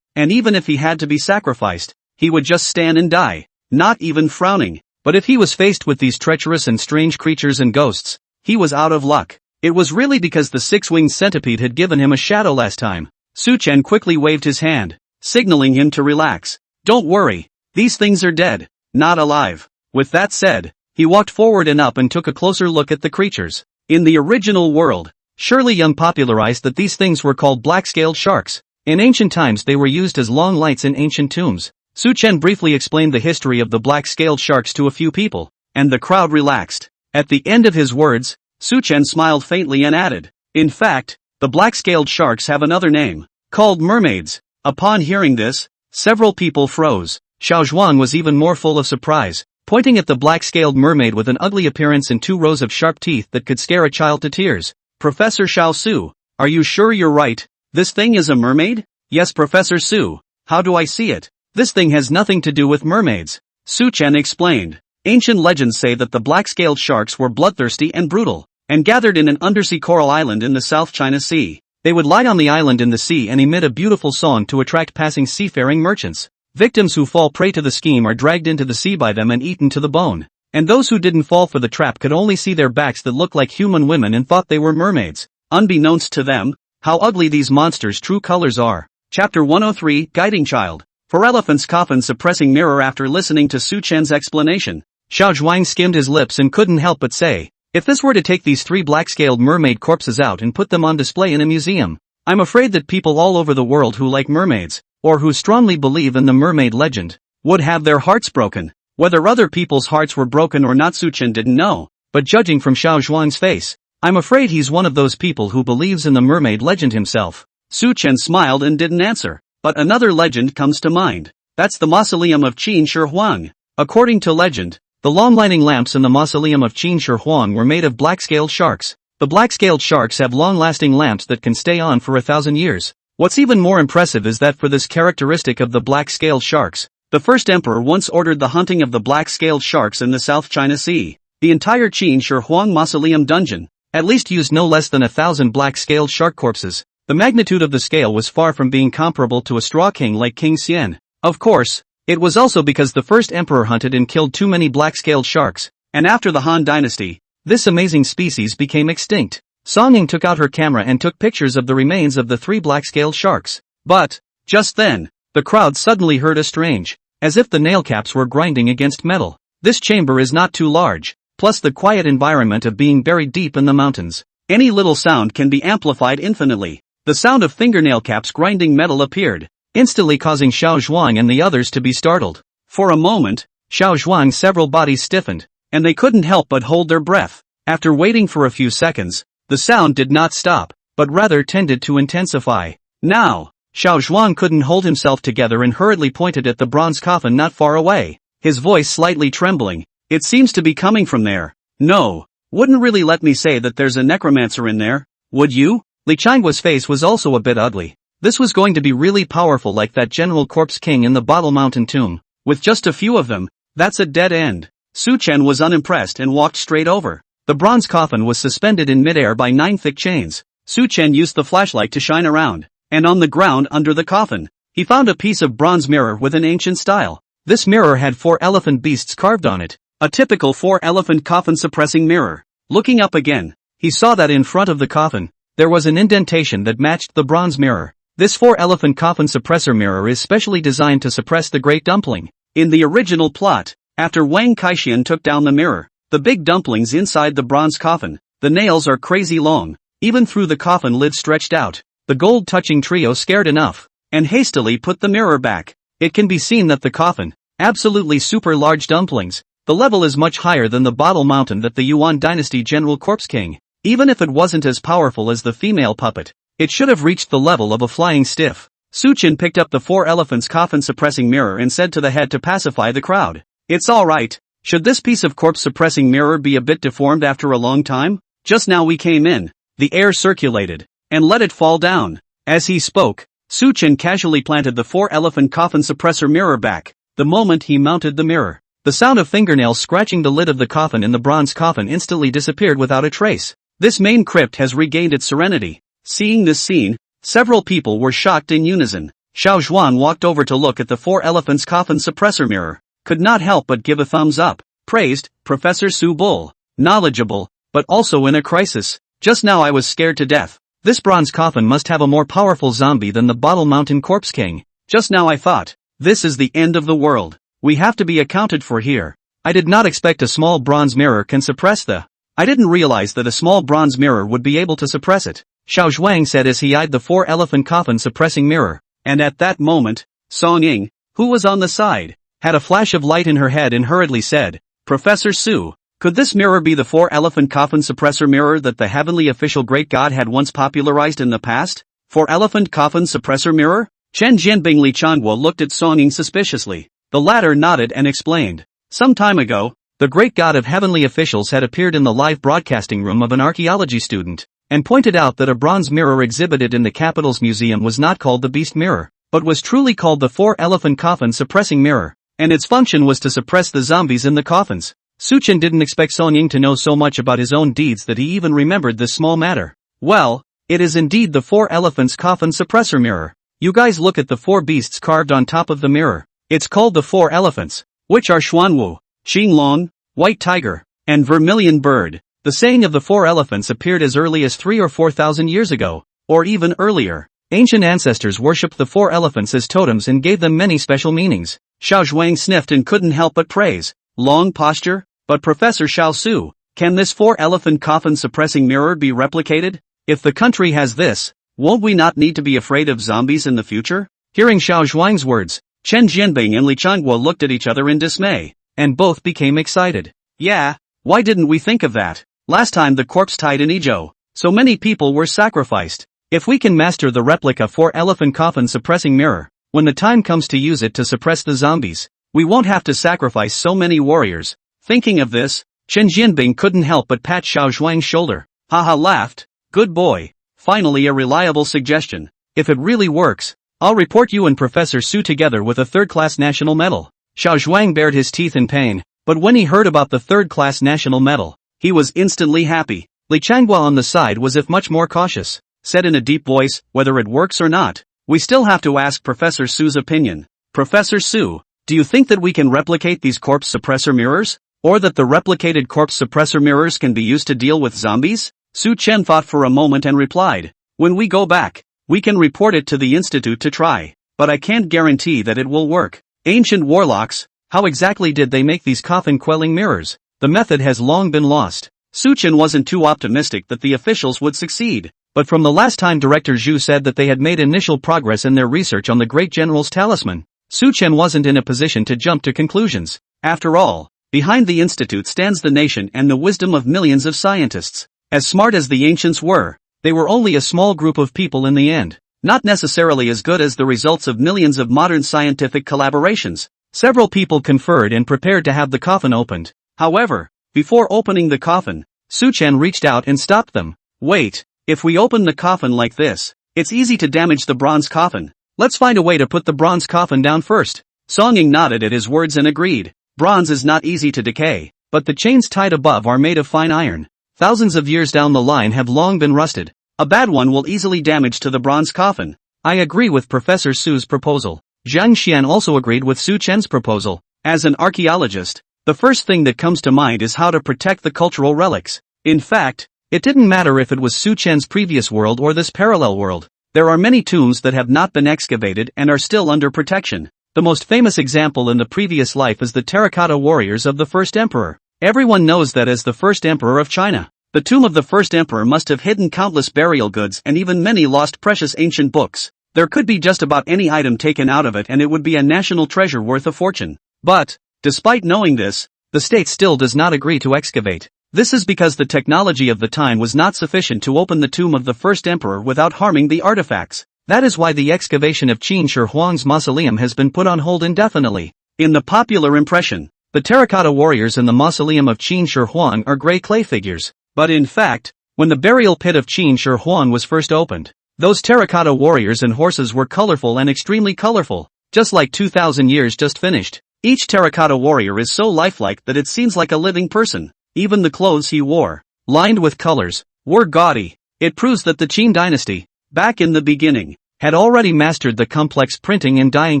and even if he had to be sacrificed, he would just stand and die, not even frowning. But if he was faced with these treacherous and strange creatures and ghosts, he was out of luck. It was really because the six-winged centipede had given him a shadow last time. Su Chen quickly waved his hand, signaling him to relax. Don't worry, these things are dead, not alive. With that said, he walked forward and up and took a closer look at the creatures. In the original world, Shirley Young popularized that these things were called black-scaled sharks. In ancient times they were used as long lights in ancient tombs. Su Chen briefly explained the history of the black-scaled sharks to a few people, and the crowd relaxed. At the end of his words, Su Chen smiled faintly and added, in fact, the black-scaled sharks have another name, called mermaids. Upon hearing this, several people froze. Xiao Zhuang was even more full of surprise, pointing at the black-scaled mermaid with an ugly appearance and 2 rows of sharp teeth that could scare a child to tears. Professor Xiao Su, are you sure you're right? This thing is a mermaid? Yes, Professor Su. How do I see it? This thing has nothing to do with mermaids. Su Chen explained. Ancient legends say that the black-scaled sharks were bloodthirsty and brutal, and gathered in an undersea coral island in the South China Sea. They would lie on the island in the sea and emit a beautiful song to attract passing seafaring merchants. Victims who fall prey to the scheme are dragged into the sea by them and eaten to the bone. And those who didn't fall for the trap could only see their backs that looked like human women and thought they were mermaids. Unbeknownst to them, how ugly these monsters' true colors are. Chapter 103, Guiding Child. For Elephant's Coffin suppressing mirror. After listening to Su Chen's explanation, Xiao Zhuang skimmed his lips and couldn't help but say, if this were to take these 3 black-scaled mermaid corpses out and put them on display in a museum, I'm afraid that people all over the world who like mermaids, or who strongly believe in the mermaid legend, would have their hearts broken. Whether other people's hearts were broken or not Su Chen didn't know, but judging from Xiao Zhuang's face, I'm afraid he's one of those people who believes in the mermaid legend himself. Su Chen smiled and didn't answer, but another legend comes to mind. That's the mausoleum of Qin Shi Huang. According to legend, the long-lighting lamps in the mausoleum of Qin Shi Huang were made of black-scaled sharks. The black-scaled sharks have long-lasting lamps that can stay on for 1,000 years. What's even more impressive is that for this characteristic of the black-scaled sharks, the first emperor once ordered the hunting of the black-scaled sharks in the South China Sea. The entire Qin Shi Huang mausoleum dungeon, at least used no less than 1,000 black-scaled shark corpses. The magnitude of the scale was far from being comparable to a straw king like King Xian. Of course, it was also because the first emperor hunted and killed too many black-scaled sharks, and after the Han dynasty, this amazing species became extinct. Song Ying took out her camera and took pictures of the remains of the 3 black-scaled sharks. But, just then, the crowd suddenly heard a strange, as if the nail caps were grinding against metal. This chamber is not too large, plus the quiet environment of being buried deep in the mountains. Any little sound can be amplified infinitely. The sound of fingernail caps grinding metal appeared, instantly causing Xiao Zhuang and the others to be startled. For a moment, Xiao Zhuang's several bodies stiffened, and they couldn't help but hold their breath. After waiting for a few seconds, the sound did not stop, but rather tended to intensify. Now, Xiao Zhuang couldn't hold himself together and hurriedly pointed at the bronze coffin not far away, his voice slightly trembling. It seems to be coming from there. No, wouldn't really let me say that there's a necromancer in there, would you? Li Changhua's face was also a bit ugly. This was going to be really powerful like that General Corpse King in the Bottle Mountain tomb. With just a few of them, that's a dead end. Su Chen was unimpressed and walked straight over. The bronze coffin was suspended in midair by 9 thick chains. Su Chen used the flashlight to shine around, and on the ground under the coffin, he found a piece of bronze mirror with an ancient style. This mirror had 4 elephant beasts carved on it, a typical 4-elephant coffin suppressing mirror. Looking up again, he saw that in front of the coffin, there was an indentation that matched the bronze mirror. This 4-elephant coffin suppressor mirror is specially designed to suppress the Great Dumpling. In the original plot, after Wang Kaixian took down the mirror, the big dumplings inside the bronze coffin, The nails are crazy long, even through the coffin lid stretched out. The gold-touching trio scared enough, and hastily put the mirror back. It can be seen that the coffin, absolutely super large dumplings, the level is much higher than the bottle mountain that the Yuan dynasty general corpse king. Even if it wasn't as powerful as the female puppet, it should have reached the level of a flying stiff. Suchin picked up the 4 elephants coffin-suppressing mirror and said to the head to pacify the crowd. It's alright. Should this piece of corpse-suppressing mirror be a bit deformed after a long time? Just now we came in. The air circulated, and let it fall down. As he spoke, Suchin casually planted the 4 elephant coffin suppressor mirror back. The moment he mounted the mirror, the sound of fingernails scratching the lid of the coffin in the bronze coffin instantly disappeared without a trace. This main crypt has regained its serenity. Seeing this scene, several people were shocked in unison. Xiao Zhuan walked over to look at the 4 elephants coffin suppressor mirror, could not help but give a thumbs up, praised Professor Su Bull. Knowledgeable, but also in a crisis. Just now I was scared to death. This bronze coffin must have a more powerful zombie than the Bottle Mountain Corpse King. Just now I thought, this is the end of the world. We have to be accounted for here. I did not expect a small bronze mirror can suppress the... I didn't realize that a small bronze mirror would be able to suppress it, Xiao Zhuang said as he eyed the 4 elephant coffin suppressing mirror. And at that moment, Song Ying, who was on the side, had a flash of light in her head and hurriedly said, Professor Su, could this mirror be the 4 elephant coffin suppressor mirror that the heavenly official great god had once popularized in the past? 4 elephant coffin suppressor mirror? Chen Jianbing Li Changuo looked at Song Ying suspiciously. The latter nodded and explained. Some time ago, the great god of heavenly officials had appeared in the live broadcasting room of an archaeology student, and pointed out that a bronze mirror exhibited in the capital's museum was not called the beast mirror, but was truly called the 4 elephant coffin suppressing mirror, and its function was to suppress the zombies in the coffins. Suchin didn't expect Song Ying to know so much about his own deeds that he even remembered this small matter. Well, it is indeed the 4 elephants coffin suppressor mirror. You guys look at the 4 beasts carved on top of the mirror. It's called the 4 elephants, which are Xuanwu, Xinglong, White Tiger, and Vermilion Bird. The saying of the 4 elephants appeared as early as 3 or 4,000 years ago, or even earlier. Ancient ancestors worshipped the 4 elephants as totems and gave them many special meanings. Xiao Zhuang sniffed and couldn't help but praise. Long posture? But Professor Xiao Su, can this 4 elephant coffin suppressing mirror be replicated? If the country has this, won't we not need to be afraid of zombies in the future? Hearing Xiao Zhuang's words, Chen Jianbing and Li Changuo looked at each other in dismay, and both became excited. Yeah, why didn't we think of that? Last time the corpse died in Izhou, so many people were sacrificed. If we can master the replica 4 elephant coffin suppressing mirror, when the time comes to use it to suppress the zombies, we won't have to sacrifice so many warriors. Thinking of this, Chen Jianbing couldn't help but pat Xiao Zhuang's shoulder. Haha laughed. Good boy. Finally a reliable suggestion. If it really works, I'll report you and Professor Su together with a 3rd-class national medal. Xiao Zhuang bared his teeth in pain, but when he heard about the 3rd-class national medal, he was instantly happy. Li Changuo on the side was if much more cautious, said in a deep voice, whether it works or not, we still have to ask Professor Su's opinion. Professor Su, do you think that we can replicate these corpse suppressor mirrors? Or that the replicated corpse suppressor mirrors can be used to deal with zombies? Su Chen thought for a moment and replied, when we go back, we can report it to the institute to try, but I can't guarantee that it will work. Ancient warlocks, how exactly did they make these coffin-quelling mirrors? The method has long been lost. Su Chen wasn't too optimistic that the officials would succeed, but from the last time Director Zhu said that they had made initial progress in their research on the great general's talisman, Su Chen wasn't in a position to jump to conclusions. After all, behind the institute stands the nation and the wisdom of millions of scientists. As smart as the ancients were, they were only a small group of people in the end, not necessarily as good as the results of millions of modern scientific collaborations. Several people conferred and prepared to have the coffin opened. However, before opening the coffin, Su Chen reached out and stopped them. Wait, if we open the coffin like this, it's easy to damage the bronze coffin. Let's find a way to put the bronze coffin down first. Song Ying nodded at his words and agreed. Bronze is not easy to decay, but the chains tied above are made of fine iron. Thousands of years down the line have long been rusted. A bad one will easily damage to the bronze coffin. I agree with Professor Su's proposal. Zhang Xian also agreed with Su Chen's proposal. As an archaeologist, the first thing that comes to mind is how to protect the cultural relics. In fact, it didn't matter if it was Su Chen's previous world or this parallel world. There are many tombs that have not been excavated and are still under protection. The most famous example in the previous life is the terracotta warriors of the first emperor. Everyone knows that as the first emperor of China. The tomb of the first emperor must have hidden countless burial goods and even many lost precious ancient books. There could be just about any item taken out of it and it would be a national treasure worth a fortune. But, despite knowing this, the state still does not agree to excavate. This is because the technology of the time was not sufficient to open the tomb of the first emperor without harming the artifacts. That is why the excavation of Qin Shi Huang's mausoleum has been put on hold indefinitely. In the popular impression, the terracotta warriors in the mausoleum of Qin Shi Huang are gray clay figures. But in fact, when the burial pit of Qin Shi Huang was first opened, those terracotta warriors and horses were colorful and extremely colorful, just like 2,000 years just finished. Each terracotta warrior is so lifelike that it seems like a living person. Even the clothes he wore, lined with colors, were gaudy. It proves that the Qin dynasty, back in the beginning, had already mastered the complex printing and dyeing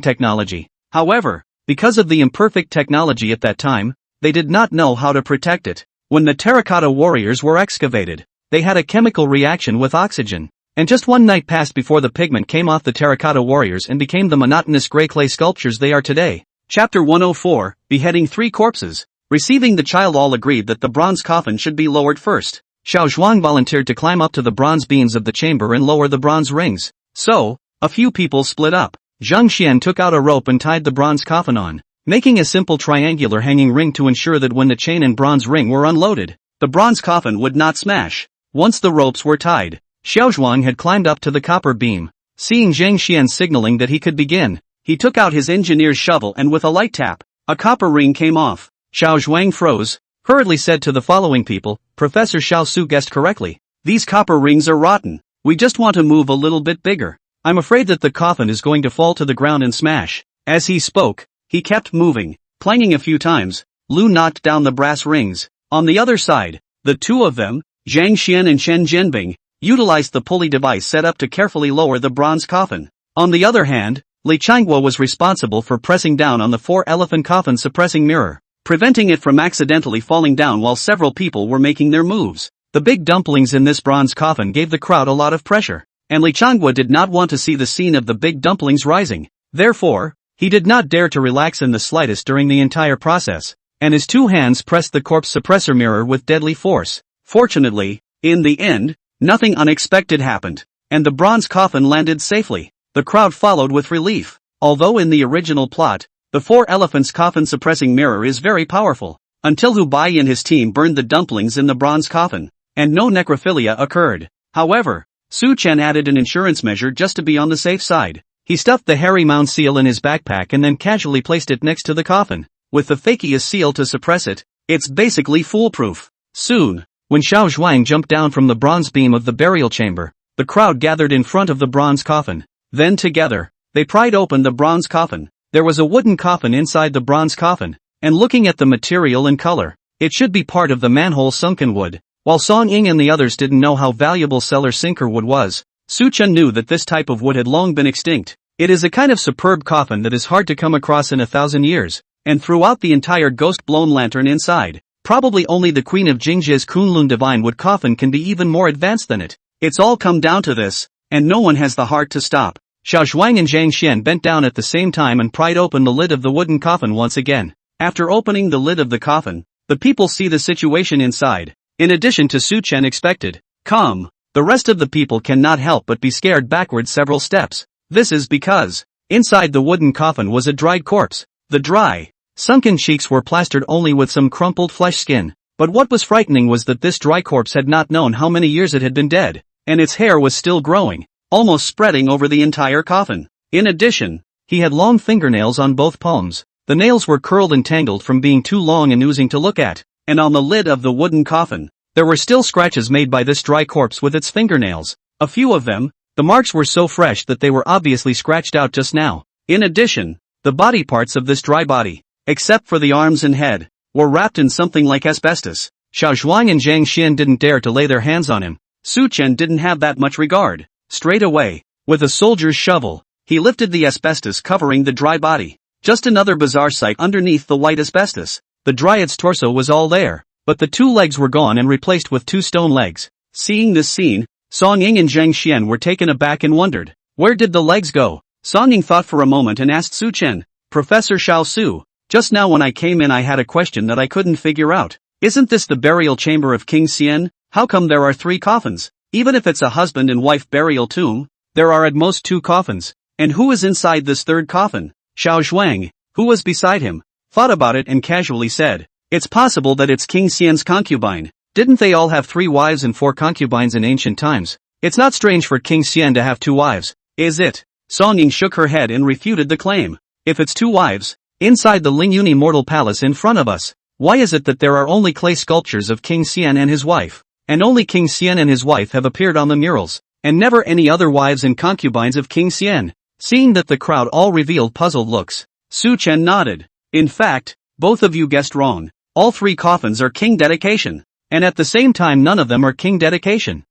technology. However, because of the imperfect technology at that time, they did not know how to protect it. When the terracotta warriors were excavated, they had a chemical reaction with oxygen. And just one night passed before the pigment came off the terracotta warriors and became the monotonous gray clay sculptures they are today. Chapter 104, Beheading 3 Corpses. Receiving the child, all agreed that the bronze coffin should be lowered first. Xiao Zhuang volunteered to climb up to the bronze beams of the chamber and lower the bronze rings. So, a few people split up. Zhang Xian took out a rope and tied the bronze coffin on, making a simple triangular hanging ring to ensure that when the chain and bronze ring were unloaded, the bronze coffin would not smash. Once the ropes were tied, Xiao Zhuang had climbed up to the copper beam. Seeing Zhang Xian signaling that he could begin, he took out his engineer's shovel and with a light tap, a copper ring came off. Xiao Zhuang froze, hurriedly said to the following people, Professor Xiao Su guessed correctly. These copper rings are rotten. We just want to move a little bit bigger. I'm afraid that the coffin is going to fall to the ground and smash. As he spoke, he kept moving, clanging a few times. Lu knocked down the brass rings. On the other side, the two of them, Zhang Xian and Shen Jianbing, utilized the pulley device set up to carefully lower the bronze coffin. On the other hand, Li Changguo was responsible for pressing down on the 4-elephant coffin suppressing mirror, preventing it from accidentally falling down while several people were making their moves. The big dumplings in this bronze coffin gave the crowd a lot of pressure, and Li Changguo did not want to see the scene of the big dumplings rising. Therefore, he did not dare to relax in the slightest during the entire process, and his two hands pressed the corpse suppressor mirror with deadly force. Fortunately, in the end, nothing unexpected happened, and the bronze coffin landed safely. The crowd followed with relief. Although in the original plot, the 4-elephants coffin suppressing mirror is very powerful, until Hu Bai and his team burned the dumplings in the bronze coffin, and no necrophilia occurred. However, Su Chen added an insurance measure just to be on the safe side. He stuffed the hairy mound seal in his backpack and then casually placed it next to the coffin. With the fakiest seal to suppress it, it's basically foolproof. Soon, when Xiao Zhuang jumped down from the bronze beam of the burial chamber, the crowd gathered in front of the bronze coffin. Then together, they pried open the bronze coffin. There was a wooden coffin inside the bronze coffin, and looking at the material and color, it should be part of the manhole sunken wood. While Song Ying and the others didn't know how valuable cellar sinker wood was, Su Chen knew that this type of wood had long been extinct. It is a kind of superb coffin that is hard to come across in 1,000 years, and throughout the entire ghost-blown lantern inside, probably only the Queen of Jingzhi's Kunlun divine wood coffin can be even more advanced than it. It's all come down to this, and no one has the heart to stop. Xiao Zhuang and Zhang Xian bent down at the same time and pried open the lid of the wooden coffin once again. After opening the lid of the coffin, the people see the situation inside. In addition to Su Chen expected calm, the rest of the people cannot help but be scared backward several steps. This is because, inside the wooden coffin was a dried corpse. The dry, sunken cheeks were plastered only with some crumpled flesh skin. But what was frightening was that this dry corpse had not known how many years it had been dead, and its hair was still growing, almost spreading over the entire coffin. In addition, he had long fingernails on both palms. The nails were curled and tangled from being too long and oozing to look at, and on the lid of the wooden coffin, there were still scratches made by this dry corpse with its fingernails. A few of them, the marks were so fresh that they were obviously scratched out just now. In addition, the body parts of this dry body, except for the arms and head, were wrapped in something like asbestos. Xiao Zhuang and Zhang Xian didn't dare to lay their hands on him. Su Chen didn't have that much regard. Straight away, with a soldier's shovel, he lifted the asbestos covering the dry body. Just another bizarre sight underneath the white asbestos. The dryad's torso was all there, but the two legs were gone and replaced with two stone legs. Seeing this scene, Song Ying and Zhang Xian were taken aback and wondered, where did the legs go? Song Ying thought for a moment and asked Su Chen, Professor Xiao Su, just now when I came in I had a question that I couldn't figure out. Isn't this the burial chamber of King Xian? How come there are 3 coffins? Even if it's a husband and wife burial tomb, there are at most 2 coffins. And who is inside this 3rd coffin? Xiao Zhuang, who was beside him, thought about it and casually said, "It's possible that it's King Xian's concubine. Didn't they all have 3 wives and 4 concubines in ancient times? It's not strange for King Xian to have 2 wives, is it?" Song Ying shook her head and refuted the claim. If it's 2 wives, inside the Lingyun immortal palace in front of us, why is it that there are only clay sculptures of King Xian and his wife? And only King Xian and his wife have appeared on the murals, and never any other wives and concubines of King Xian. Seeing that the crowd all revealed puzzled looks, Su Chen nodded. In fact, both of you guessed wrong. All 3 coffins are king dedication. And at the same time none of them are king dedication.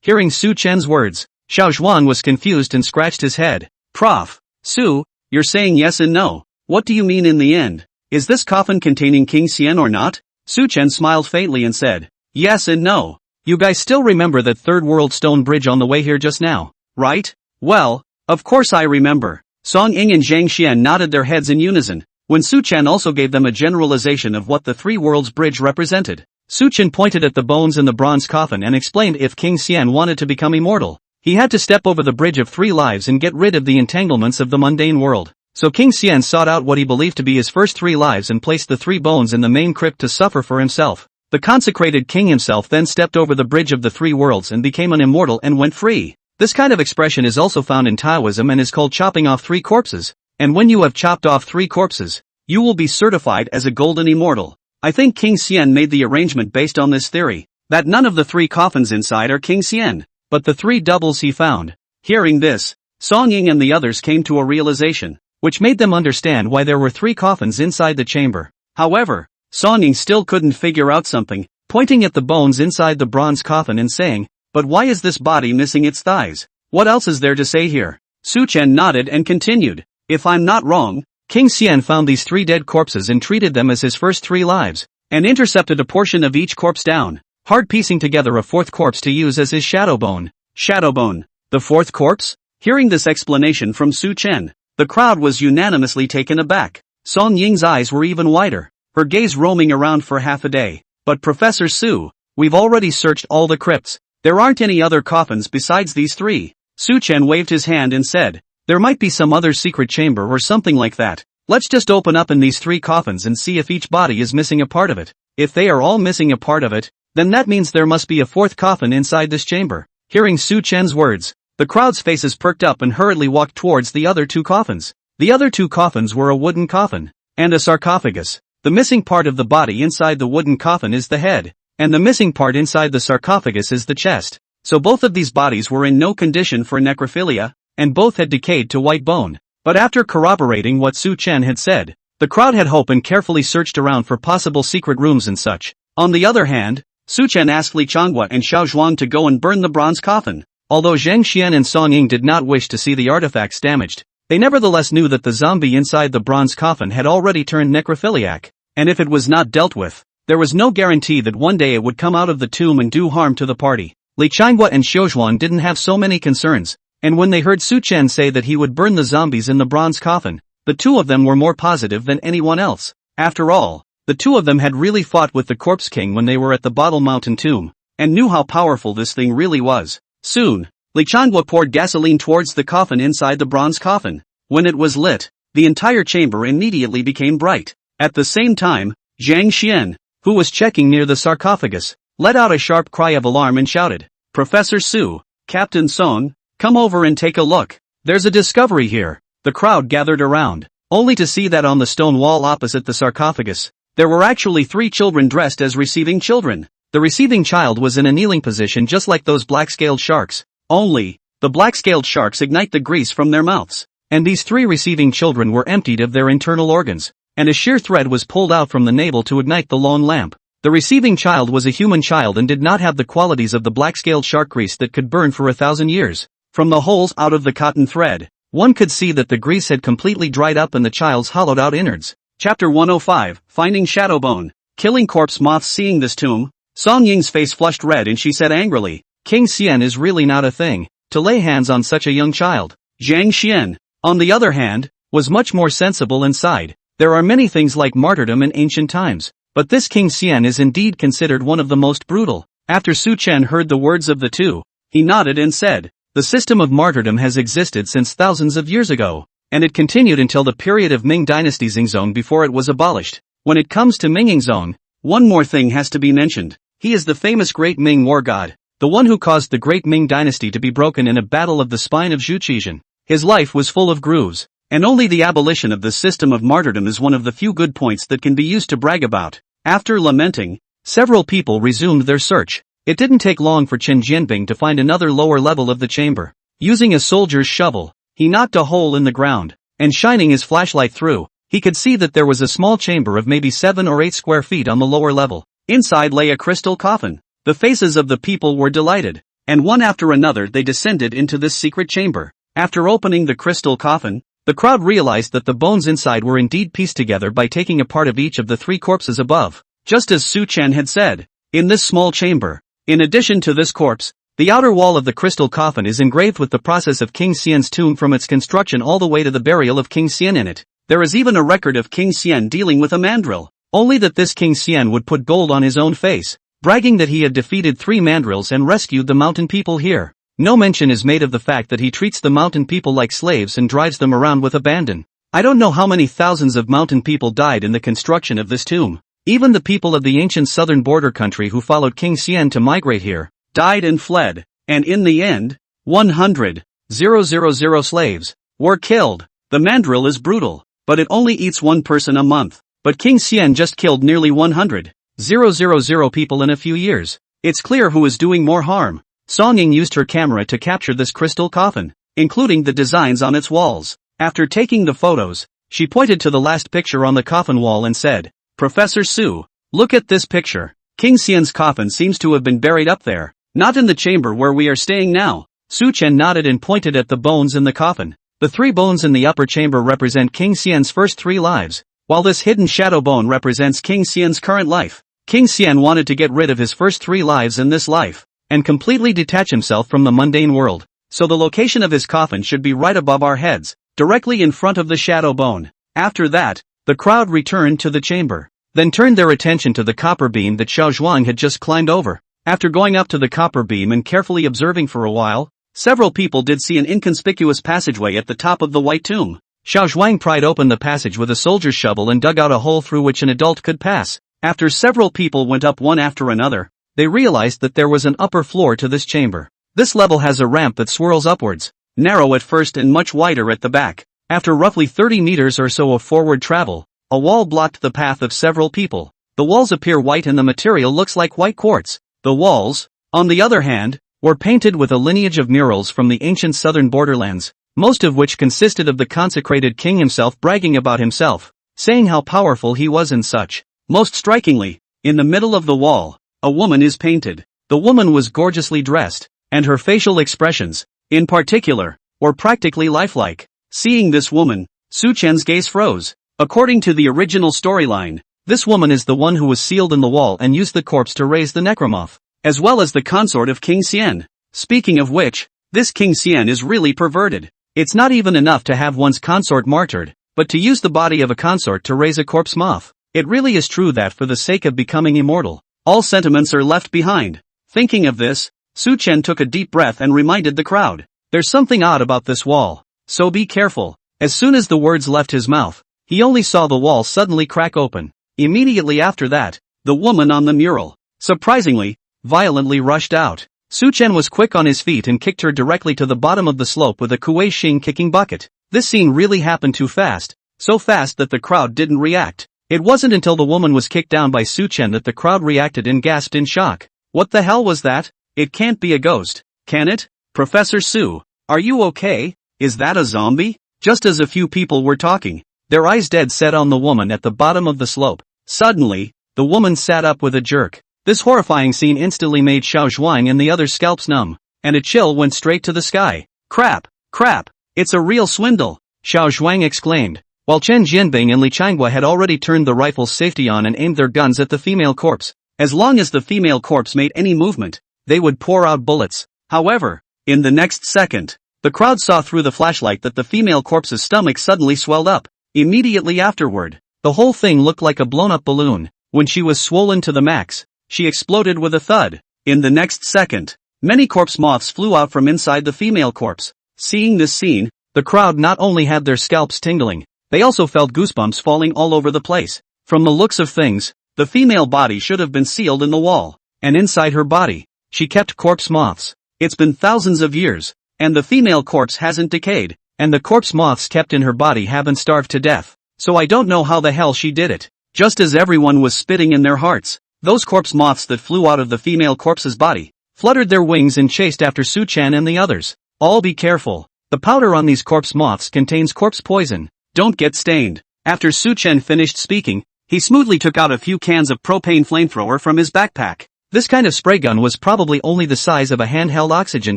Hearing Su Chen's words, Xiao Zhuang was confused and scratched his head. Prof. Su, you're saying yes and no. What do you mean in the end? Is this coffin containing King Xian or not? Su Chen smiled faintly and said, yes and no. You guys still remember that 3rd world stone bridge on the way here just now, right? Well, of course I remember. Song Ying and Zhang Xian nodded their heads in unison, when Su Chen also gave them a generalization of what the 3 worlds bridge represented. Su Chen pointed at the bones in the bronze coffin and explained if King Xian wanted to become immortal, he had to step over the bridge of 3 lives and get rid of the entanglements of the mundane world. So King Xian sought out what he believed to be his first 3 lives and placed the 3 bones in the main crypt to suffer for himself. The consecrated king himself then stepped over the bridge of the 3 worlds and became an immortal and went free. This kind of expression is also found in Taoism and is called chopping off 3 corpses. And when you have chopped off 3 corpses, you will be certified as a golden immortal. I think King Xian made the arrangement based on this theory, that none of the 3 coffins inside are King Xian, but the 3 doubles he found. Hearing this, Song Ying and the others came to a realization, which made them understand why there were 3 coffins inside the chamber. However, Song Ying still couldn't figure out something, pointing at the bones inside the bronze coffin and saying, but why is this body missing its thighs? What else is there to say here? Su Chen nodded and continued, if I'm not wrong, King Xian found these 3 dead corpses and treated them as his first 3 lives, and intercepted a portion of each corpse down, hard piecing together a 4th corpse to use as his shadow bone. Shadow bone, the 4th corpse? Hearing this explanation from Su Chen, the crowd was unanimously taken aback. Song Ying's eyes were even wider, her gaze roaming around for half a day. But Professor Su, we've already searched all the crypts. There aren't any other coffins besides these 3. Su Chen waved his hand and said, there might be some other secret chamber or something like that. Let's just open up in these 3 coffins and see if each body is missing a part of it. If they are all missing a part of it, then that means there must be a 4th coffin inside this chamber. Hearing Su Chen's words, the crowd's faces perked up and hurriedly walked towards the other 2 coffins. The other 2 coffins were a wooden coffin and a sarcophagus. The missing part of the body inside the wooden coffin is the head, and the missing part inside the sarcophagus is the chest. So both of these bodies were in no condition for necrophilia, and both had decayed to white bone. But after corroborating what Su Chen had said, the crowd had hope and carefully searched around for possible secret rooms and such. On the other hand, Su Chen asked Li Changhua and Xiao Zhuang to go and burn the bronze coffin. Although Zhang Xian and Song Ying did not wish to see the artifacts damaged, they nevertheless knew that the zombie inside the bronze coffin had already turned necrophiliac, and if it was not dealt with, there was no guarantee that one day it would come out of the tomb and do harm to the party. Li Changhua and Xiao Zhuang didn't have so many concerns, and when they heard Su Chen say that he would burn the zombies in the bronze coffin, the 2 of them were more positive than anyone else. After all, the 2 of them had really fought with the Corpse King when they were at the Bottle Mountain tomb, and knew how powerful this thing really was. Soon, Li Changhua poured gasoline towards the coffin inside the bronze coffin. When it was lit, the entire chamber immediately became bright. At the same time, Zhang Xian, who was checking near the sarcophagus, let out a sharp cry of alarm and shouted, Professor Su, Captain Song, come over and take a look. There's a discovery here. The crowd gathered around, only to see that on the stone wall opposite the sarcophagus, there were actually 3 children dressed as receiving children. The receiving child was in a kneeling position just like those black-scaled sharks, only, the black-scaled sharks ignite the grease from their mouths, and these 3 receiving children were emptied of their internal organs, and a sheer thread was pulled out from the navel to ignite the lone lamp. The receiving child was a human child and did not have the qualities of the black-scaled shark grease that could burn for 1,000 years. From the holes out of the cotton thread, one could see that the grease had completely dried up in the child's hollowed-out innards. Chapter 105, Finding Shadowbone. Killing corpse moths. Seeing this tomb, Song Ying's face flushed red and she said angrily, King Xian is really not a thing, to lay hands on such a young child. Zhang Xian, on the other hand, was much more sensible and sighed, there are many things like martyrdom in ancient times, but this King Xian is indeed considered one of the most brutal. After Su Chen heard the words of the two, he nodded and said, "The system of martyrdom has existed since thousands of years ago, and it continued until the period of Ming Dynasty Xingzong before it was abolished. When it comes to Ming Xingzong, one more thing has to be mentioned. He is the famous Great Ming War God, the one who caused the Great Ming Dynasty to be broken in a battle of the spine of Zhu Qizhen. His life was full of grooves, and only the abolition of the system of martyrdom is one of the few good points that can be used to brag about." After lamenting, several people resumed their search. It didn't take long for Chen Jianbing to find another lower level of the chamber. Using a soldier's shovel, he knocked a hole in the ground, and shining his flashlight through, he could see that there was a small chamber of maybe 7 or 8 square feet on the lower level. Inside lay a crystal coffin. The faces of the people were delighted, and one after another they descended into this secret chamber. After opening the crystal coffin, the crowd realized that the bones inside were indeed pieced together by taking a part of each of the 3 corpses above, just as Su Chen had said. In this small chamber, in addition to this corpse, the outer wall of the crystal coffin is engraved with the process of King Xian's tomb from its construction all the way to the burial of King Xian in it. There is even a record of King Xian dealing with a mandrill, only that this King Xian would put gold on his own face, bragging that he had defeated 3 mandrills and rescued the mountain people here. No mention is made of the fact that he treats the mountain people like slaves and drives them around with abandon. I don't know how many thousands of mountain people died in the construction of this tomb. Even the people of the ancient southern border country who followed King Xian to migrate here, died and fled, and in the end, 100,000 slaves were killed. The mandrill is brutal, but it only eats 1 person a month. But King Xian just killed nearly 100,000 people in a few years. It's clear who is doing more harm. Song Ying used her camera to capture this crystal coffin, including the designs on its walls. After taking the photos, she pointed to the last picture on the coffin wall and said, "Professor Su, look at this picture. King Xian's coffin seems to have been buried up there, not in the chamber where we are staying now." Su Chen nodded and pointed at the bones in the coffin. The 3 bones in the upper chamber represent King Xian's first 3 lives, while this hidden shadow bone represents King Xian's current life. King Xian wanted to get rid of his first 3 lives in this life, and completely detach himself from the mundane world, so the location of his coffin should be right above our heads, directly in front of the shadow bone. After that, the crowd returned to the chamber, then turned their attention to the copper beam that Xiao Zhuang had just climbed over. After going up to the copper beam and carefully observing for a while, several people did see an inconspicuous passageway at the top of the white tomb. Xiao Zhuang pried open the passage with a soldier's shovel and dug out a hole through which an adult could pass. After several people went up one after another, they realized that there was an upper floor to this chamber. This level has a ramp that swirls upwards, narrow at first and much wider at the back. After roughly 30 meters or so of forward travel, a wall blocked the path of several people. The walls appear white and the material looks like white quartz. The walls, on the other hand, were painted with a lineage of murals from the ancient southern borderlands, most of which consisted of the consecrated king himself bragging about himself, saying how powerful he was and such. Most strikingly, in the middle of the wall, a woman is painted. The woman was gorgeously dressed, and her facial expressions, in particular, were practically lifelike. Seeing this woman, Su Chen's gaze froze. According to the original storyline, this woman is the one who was sealed in the wall and used the corpse to raise the necromorph, as well as the consort of King Xian. Speaking of which, this King Xian is really perverted. It's not even enough to have one's consort martyred, but to use the body of a consort to raise a corpse moth. It really is true that for the sake of becoming immortal, all sentiments are left behind. Thinking of this, Su Chen took a deep breath and reminded the crowd, "There's something odd about this wall, so be careful." As soon as the words left his mouth, he only saw the wall suddenly crack open. Immediately after that, the woman on the mural, surprisingly, violently rushed out. Su Chen was quick on his feet and kicked her directly to the bottom of the slope with a Kuei Xing kicking bucket. This scene really happened too fast, so fast that the crowd didn't react. It wasn't until the woman was kicked down by Su Chen that the crowd reacted and gasped in shock. What the hell was that? It can't be a ghost, can it? Professor Su, are you okay? Is that a zombie? Just as a few people were talking, their eyes dead set on the woman at the bottom of the slope. Suddenly, the woman sat up with a jerk. This horrifying scene instantly made Xiao Zhuang and the others' scalps numb, and a chill went straight to the sky. Crap! Crap! It's a real swindle! Xiao Zhuang exclaimed, while Chen Jianbing and Li Changhua had already turned the rifle's safety on and aimed their guns at the female corpse. As long as the female corpse made any movement, they would pour out bullets. However, in the next second, the crowd saw through the flashlight that the female corpse's stomach suddenly swelled up. Immediately afterward, the whole thing looked like a blown-up balloon. When she was swollen to the max, she exploded with a thud. In the next second, many corpse moths flew out from inside the female corpse. Seeing this scene, the crowd not only had their scalps tingling, they also felt goosebumps falling all over the place. From the looks of things, the female body should have been sealed in the wall, and inside her body, she kept corpse moths. It's been thousands of years, and the female corpse hasn't decayed, and the corpse moths kept in her body haven't starved to death. So I don't know how the hell she did it. Just as everyone was spitting in their hearts, those corpse moths that flew out of the female corpse's body fluttered their wings and chased after Su-chan and the others. All be careful. The powder on these corpse moths contains corpse poison. Don't get stained. After Su-chan finished speaking, he smoothly took out a few cans of propane flamethrower from his backpack. This kind of spray gun was probably only the size of a handheld oxygen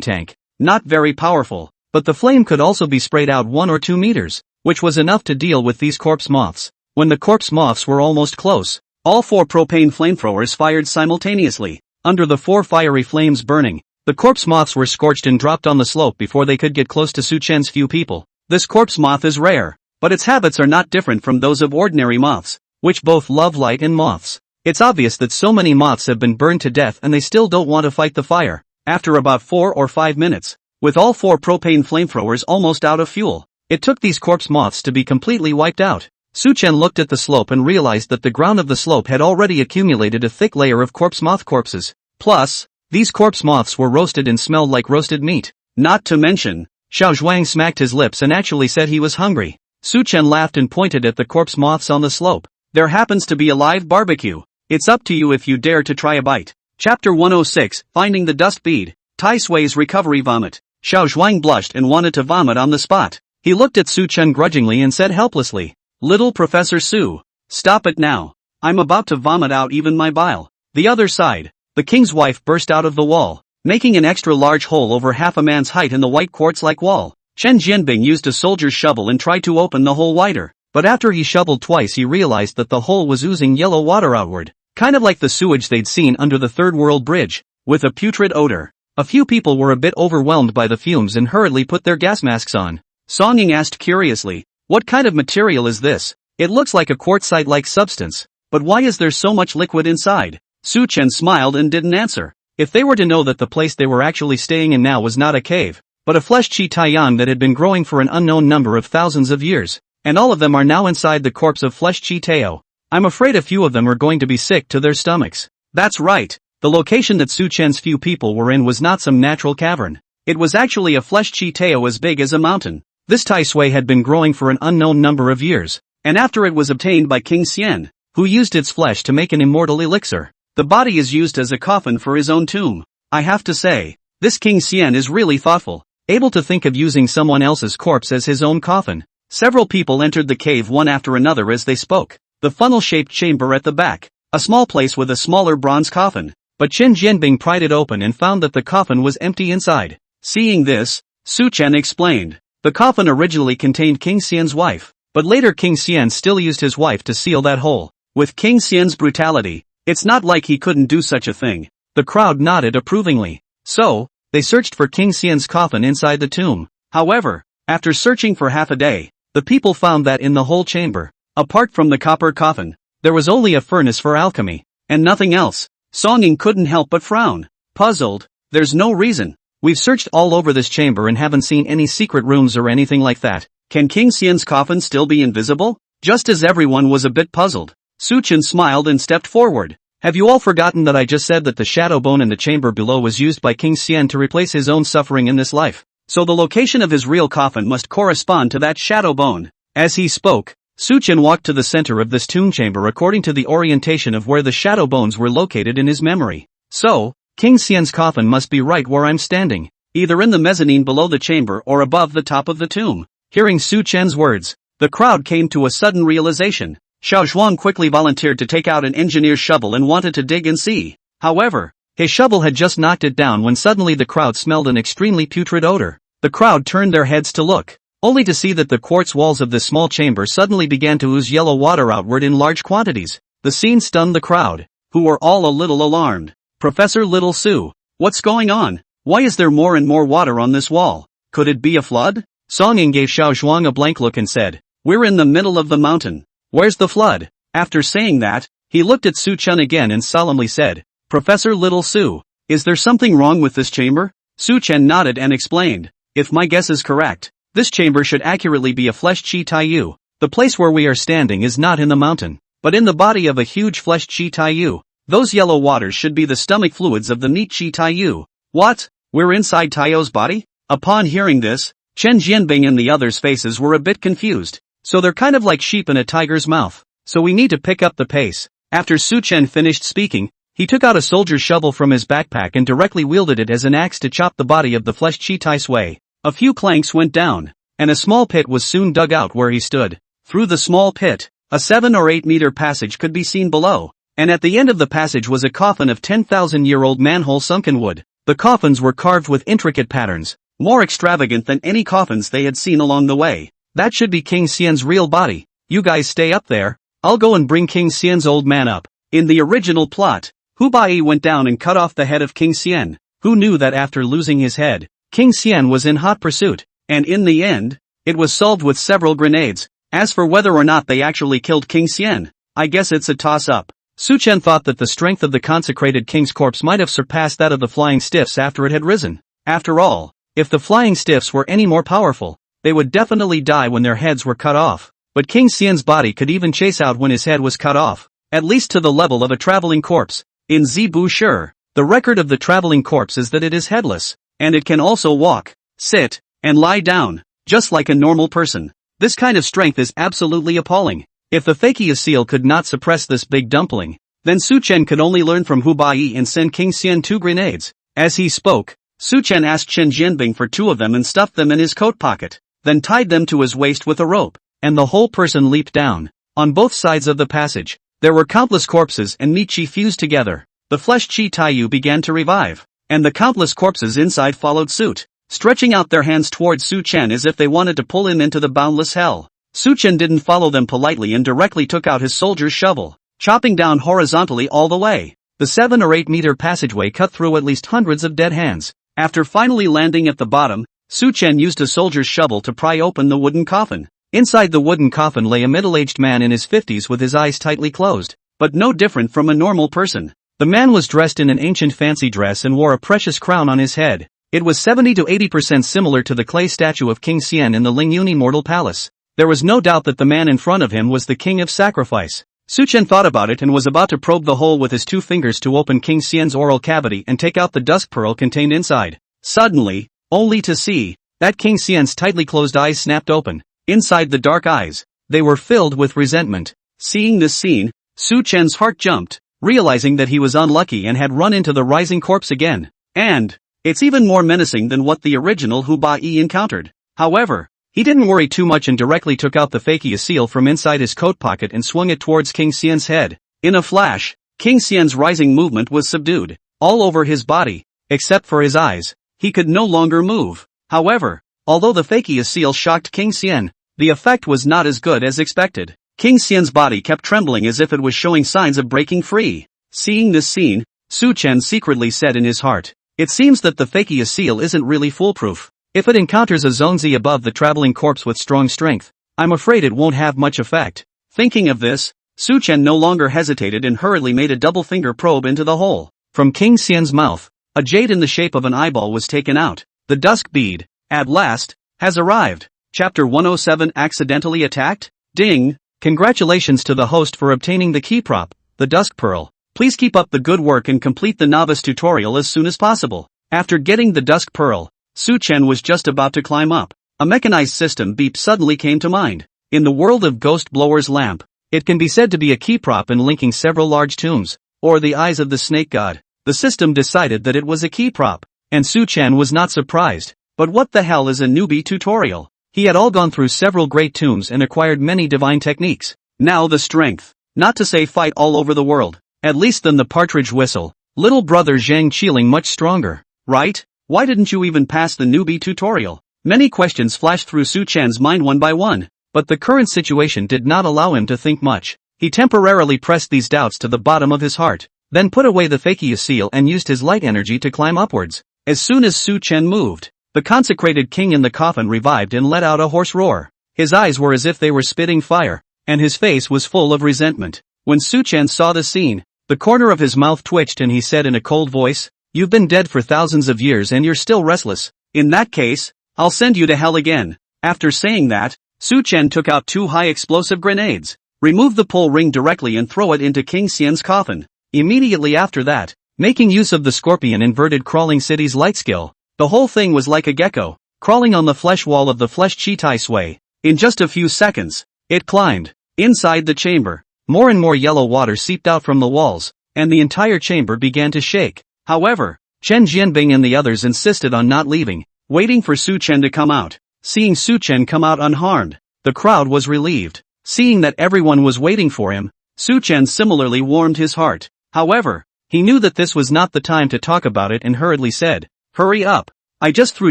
tank. Not very powerful, but the flame could also be sprayed out 1 or 2 meters, which was enough to deal with these corpse moths. When the corpse moths were almost close, all 4 propane flamethrowers fired simultaneously. Under the 4 fiery flames burning, the corpse moths were scorched and dropped on the slope before they could get close to Su-chan's few people. This corpse moth is rare, but its habits are not different from those of ordinary moths, which both love light and moths. It's obvious that so many moths have been burned to death and they still don't want to fight the fire. After about 4 or 5 minutes, with all 4 propane flamethrowers almost out of fuel, it took these corpse moths to be completely wiped out. Su-chan looked at the slope and realized that the ground of the slope had already accumulated a thick layer of corpse moth corpses. Plus, these corpse moths were roasted and smelled like roasted meat. Not to mention, Xiao Zhuang smacked his lips and actually said he was hungry. Su-chan laughed and pointed at the corpse moths on the slope. There happens to be a live barbecue. It's up to you if you dare to try a bite. Chapter 106, Finding the Dust Bead. Tai Sui's Recovery Vomit. Xiao Zhuang blushed and wanted to vomit on the spot. He looked at Su-chan grudgingly and said helplessly, "Little Professor Su, stop it now. I'm about to vomit out even my bile." The other side, the king's wife burst out of the wall, making an extra large hole over half a man's height in the white quartz-like wall. Chen Jianbing used a soldier's shovel and tried to open the hole wider, but after he shoveled twice he realized that the hole was oozing yellow water outward, kind of like the sewage they'd seen under the Third World Bridge, with a putrid odor. A few people were a bit overwhelmed by the fumes and hurriedly put their gas masks on. Song Ying asked curiously, "What kind of material is this? It looks like a quartzite-like substance, but why is there so much liquid inside?" Su-chan smiled and didn't answer. If they were to know that the place they were actually staying in now was not a cave, but a flesh chi taiyan that had been growing for an unknown number of thousands of years, and all of them are now inside the corpse of flesh chi teo, I'm afraid a few of them are going to be sick to their stomachs. That's right, the location that Su-chan's few people were in was not some natural cavern. It was actually a flesh chi teo as big as a mountain. This Tai Sui had been growing for an unknown number of years, and after it was obtained by King Xian, who used its flesh to make an immortal elixir. The body is used as a coffin for his own tomb. I have to say, this King Xian is really thoughtful, able to think of using someone else's corpse as his own coffin. Several people entered the cave one after another as they spoke. The funnel-shaped chamber at the back, a small place with a smaller bronze coffin, but Chen Jianbing pried it open and found that the coffin was empty inside. Seeing this, Su-chan explained, the coffin originally contained King Xian's wife, but later King Xian still used his wife to seal that hole. With King Xian's brutality, it's not like he couldn't do such a thing. The crowd nodded approvingly. So, they searched for King Xian's coffin inside the tomb. However, after searching for half a day, the people found that in the whole chamber, apart from the copper coffin, there was only a furnace for alchemy, and nothing else. Song Ying couldn't help but frown. Puzzled, there's no reason. We've searched all over this chamber and haven't seen any secret rooms or anything like that. Can King Xian's coffin still be invisible? Just as everyone was a bit puzzled, Su-chan smiled and stepped forward. Have you all forgotten that I just said that the shadow bone in the chamber below was used by King Xian to replace his own suffering in this life? So the location of his real coffin must correspond to that shadow bone. As he spoke, Su-chan walked to the center of this tomb chamber according to the orientation of where the shadow bones were located in his memory. So, King Xian's coffin must be right where I'm standing, either in the mezzanine below the chamber or above the top of the tomb. Hearing Su-chan's words, the crowd came to a sudden realization. Xiao Zhuang quickly volunteered to take out an engineer's shovel and wanted to dig and see. However, his shovel had just knocked it down when suddenly the crowd smelled an extremely putrid odor. The crowd turned their heads to look, only to see that the quartz walls of this small chamber suddenly began to ooze yellow water outward in large quantities. The scene stunned the crowd, who were all a little alarmed. Professor Little Su, what's going on? Why is there more and more water on this wall? Could it be a flood? Song Ying gave Xiao Zhuang a blank look and said, "We're in the middle of the mountain. Where's the flood?" After saying that, he looked at Su-chan again and solemnly said, "Professor Little Su, Is there something wrong with this chamber? Su Chen nodded and explained. If my guess is correct, this chamber should accurately be a flesh chi taiyu. The place where we are standing is not in the mountain, but in the body of a huge flesh chi taiyu. Those yellow waters should be the stomach fluids of the meat chi taiyu. What? We're inside Taiyu's body? Upon hearing this, Chen Jianbing and the others' faces were a bit confused. So they're kind of like sheep in a tiger's mouth. So we need to pick up the pace. After Su Chen finished speaking, he took out a soldier's shovel from his backpack and directly wielded it as an axe to chop the body of the flesh chi tai sui. A few planks went down, and a small pit was soon dug out where he stood. Through the small pit, a 7 or 8 meter passage could be seen below, and at the end of the passage was a coffin of 10,000-year-old manhole sunken wood. The coffins were carved with intricate patterns, more extravagant than any coffins they had seen along the way. That should be King Xian's real body. You guys stay up there, I'll go and bring King Xian's old man up. In the original plot, Hu Bai went down and cut off the head of King Xian. Who knew that after losing his head, King Xian was in hot pursuit, and in the end, it was solved with several grenades. As for whether or not they actually killed King Xian, I guess it's a toss-up. Su Chen thought that the strength of the consecrated king's corpse might have surpassed that of the flying stiffs after it had risen. After all, if the flying stiffs were any more powerful, they would definitely die when their heads were cut off. But King Xian's body could even chase out when his head was cut off, at least to the level of a traveling corpse. In Zibu Shi, the record of the traveling corpse is that it is headless, and it can also walk, sit, and lie down, just like a normal person. This kind of strength is absolutely appalling. If the Fakia seal could not suppress this big dumpling, then Su Chen could only learn from Hu Bai and send King Xian 2 grenades. As he spoke, Su Chen asked Chen Jianbing for 2 of them and stuffed them in his coat pocket, then tied them to his waist with a rope, and the whole person leaped down. On both sides of the passage, there were countless corpses and meat chi fused together. The flesh chi taiyu began to revive, and the countless corpses inside followed suit, stretching out their hands towards Su Chen as if they wanted to pull him into the boundless hell. Su Chen didn't follow them politely and directly took out his soldier's shovel, chopping down horizontally all the way. The 7 or 8 meter passageway cut through at least hundreds of dead hands. After finally landing at the bottom, Su Chen used a soldier's shovel to pry open the wooden coffin. Inside the wooden coffin lay a middle-aged man in his 50s with his eyes tightly closed, but no different from a normal person. The man was dressed in an ancient fancy dress and wore a precious crown on his head. It was 70 to 80% similar to the clay statue of King Xian in the Lingyun Immortal Palace. There was no doubt that the man in front of him was the king of sacrifice. Su Chen thought about it and was about to probe the hole with his 2 fingers to open King Xian's oral cavity and take out the dusk pearl contained inside. Suddenly, only to see that King Xian's tightly closed eyes snapped open. Inside the dark eyes, they were filled with resentment. Seeing this scene, Su Chen's heart jumped, realizing that he was unlucky and had run into the rising corpse again. And it's even more menacing than what the original Hu Bai encountered. However, he didn't worry too much and directly took out the Fakia seal from inside his coat pocket and swung it towards King Xian's head. In a flash, King Xian's rising movement was subdued. All over his body, except for his eyes, he could no longer move. However, although the Fakia seal shocked King Xian, the effect was not as good as expected. King Xian's body kept trembling as if it was showing signs of breaking free. Seeing this scene, Su Chen secretly said in his heart, "It seems that the Fakia seal isn't really foolproof. If it encounters a zonzi above the traveling corpse with strong strength, I'm afraid it won't have much effect." Thinking of this, Su Chen no longer hesitated and hurriedly made a double finger probe into the hole. From King Xian's mouth, a jade in the shape of an eyeball was taken out. The dusk bead, at last, has arrived. Chapter 107 Accidentally Attacked? Ding! Congratulations to the host for obtaining the key prop, the dusk pearl. Please keep up the good work and complete the novice tutorial as soon as possible. After getting the dusk pearl, Su Chen was just about to climb up. A mechanized system beep suddenly came to mind. In the world of Ghost Blower's lamp, it can be said to be a key prop in linking several large tombs, or the eyes of the snake god. The system decided that it was a key prop, and Su Chen was not surprised. But what the hell is a newbie tutorial? He had all gone through several great tombs and acquired many divine techniques. Now the strength, not to say fight all over the world, at least than the partridge whistle. Little brother Zhang Qilin much stronger, right? Why didn't you even pass the newbie tutorial? Many questions flashed through Su Chen's mind one by one, but the current situation did not allow him to think much. He temporarily pressed these doubts to the bottom of his heart, then put away the Fakia seal and used his light energy to climb upwards. As soon as Su Chen moved, the consecrated king in the coffin revived and let out a hoarse roar. His eyes were as if they were spitting fire, and his face was full of resentment. When Su Chen saw the scene, the corner of his mouth twitched and he said in a cold voice, You've been dead for thousands of years and you're still restless. In that case, I'll send you to hell again. After saying that, Su Chen took out 2 high explosive grenades, removed the pole ring directly and throw it into King Xian's coffin. Immediately after that, making use of the scorpion inverted crawling city's light skill, the whole thing was like a gecko, crawling on the flesh wall of the flesh Chi Sui. In just a few seconds, it climbed. Inside the chamber, more and more yellow water seeped out from the walls, and the entire chamber began to shake. However, Chen Jianbing and the others insisted on not leaving, waiting for Su Chen to come out. Seeing Su Chen come out unharmed, the crowd was relieved. Seeing that everyone was waiting for him, Su Chen similarly warmed his heart. However, he knew that this was not the time to talk about it and hurriedly said, "Hurry up. I just threw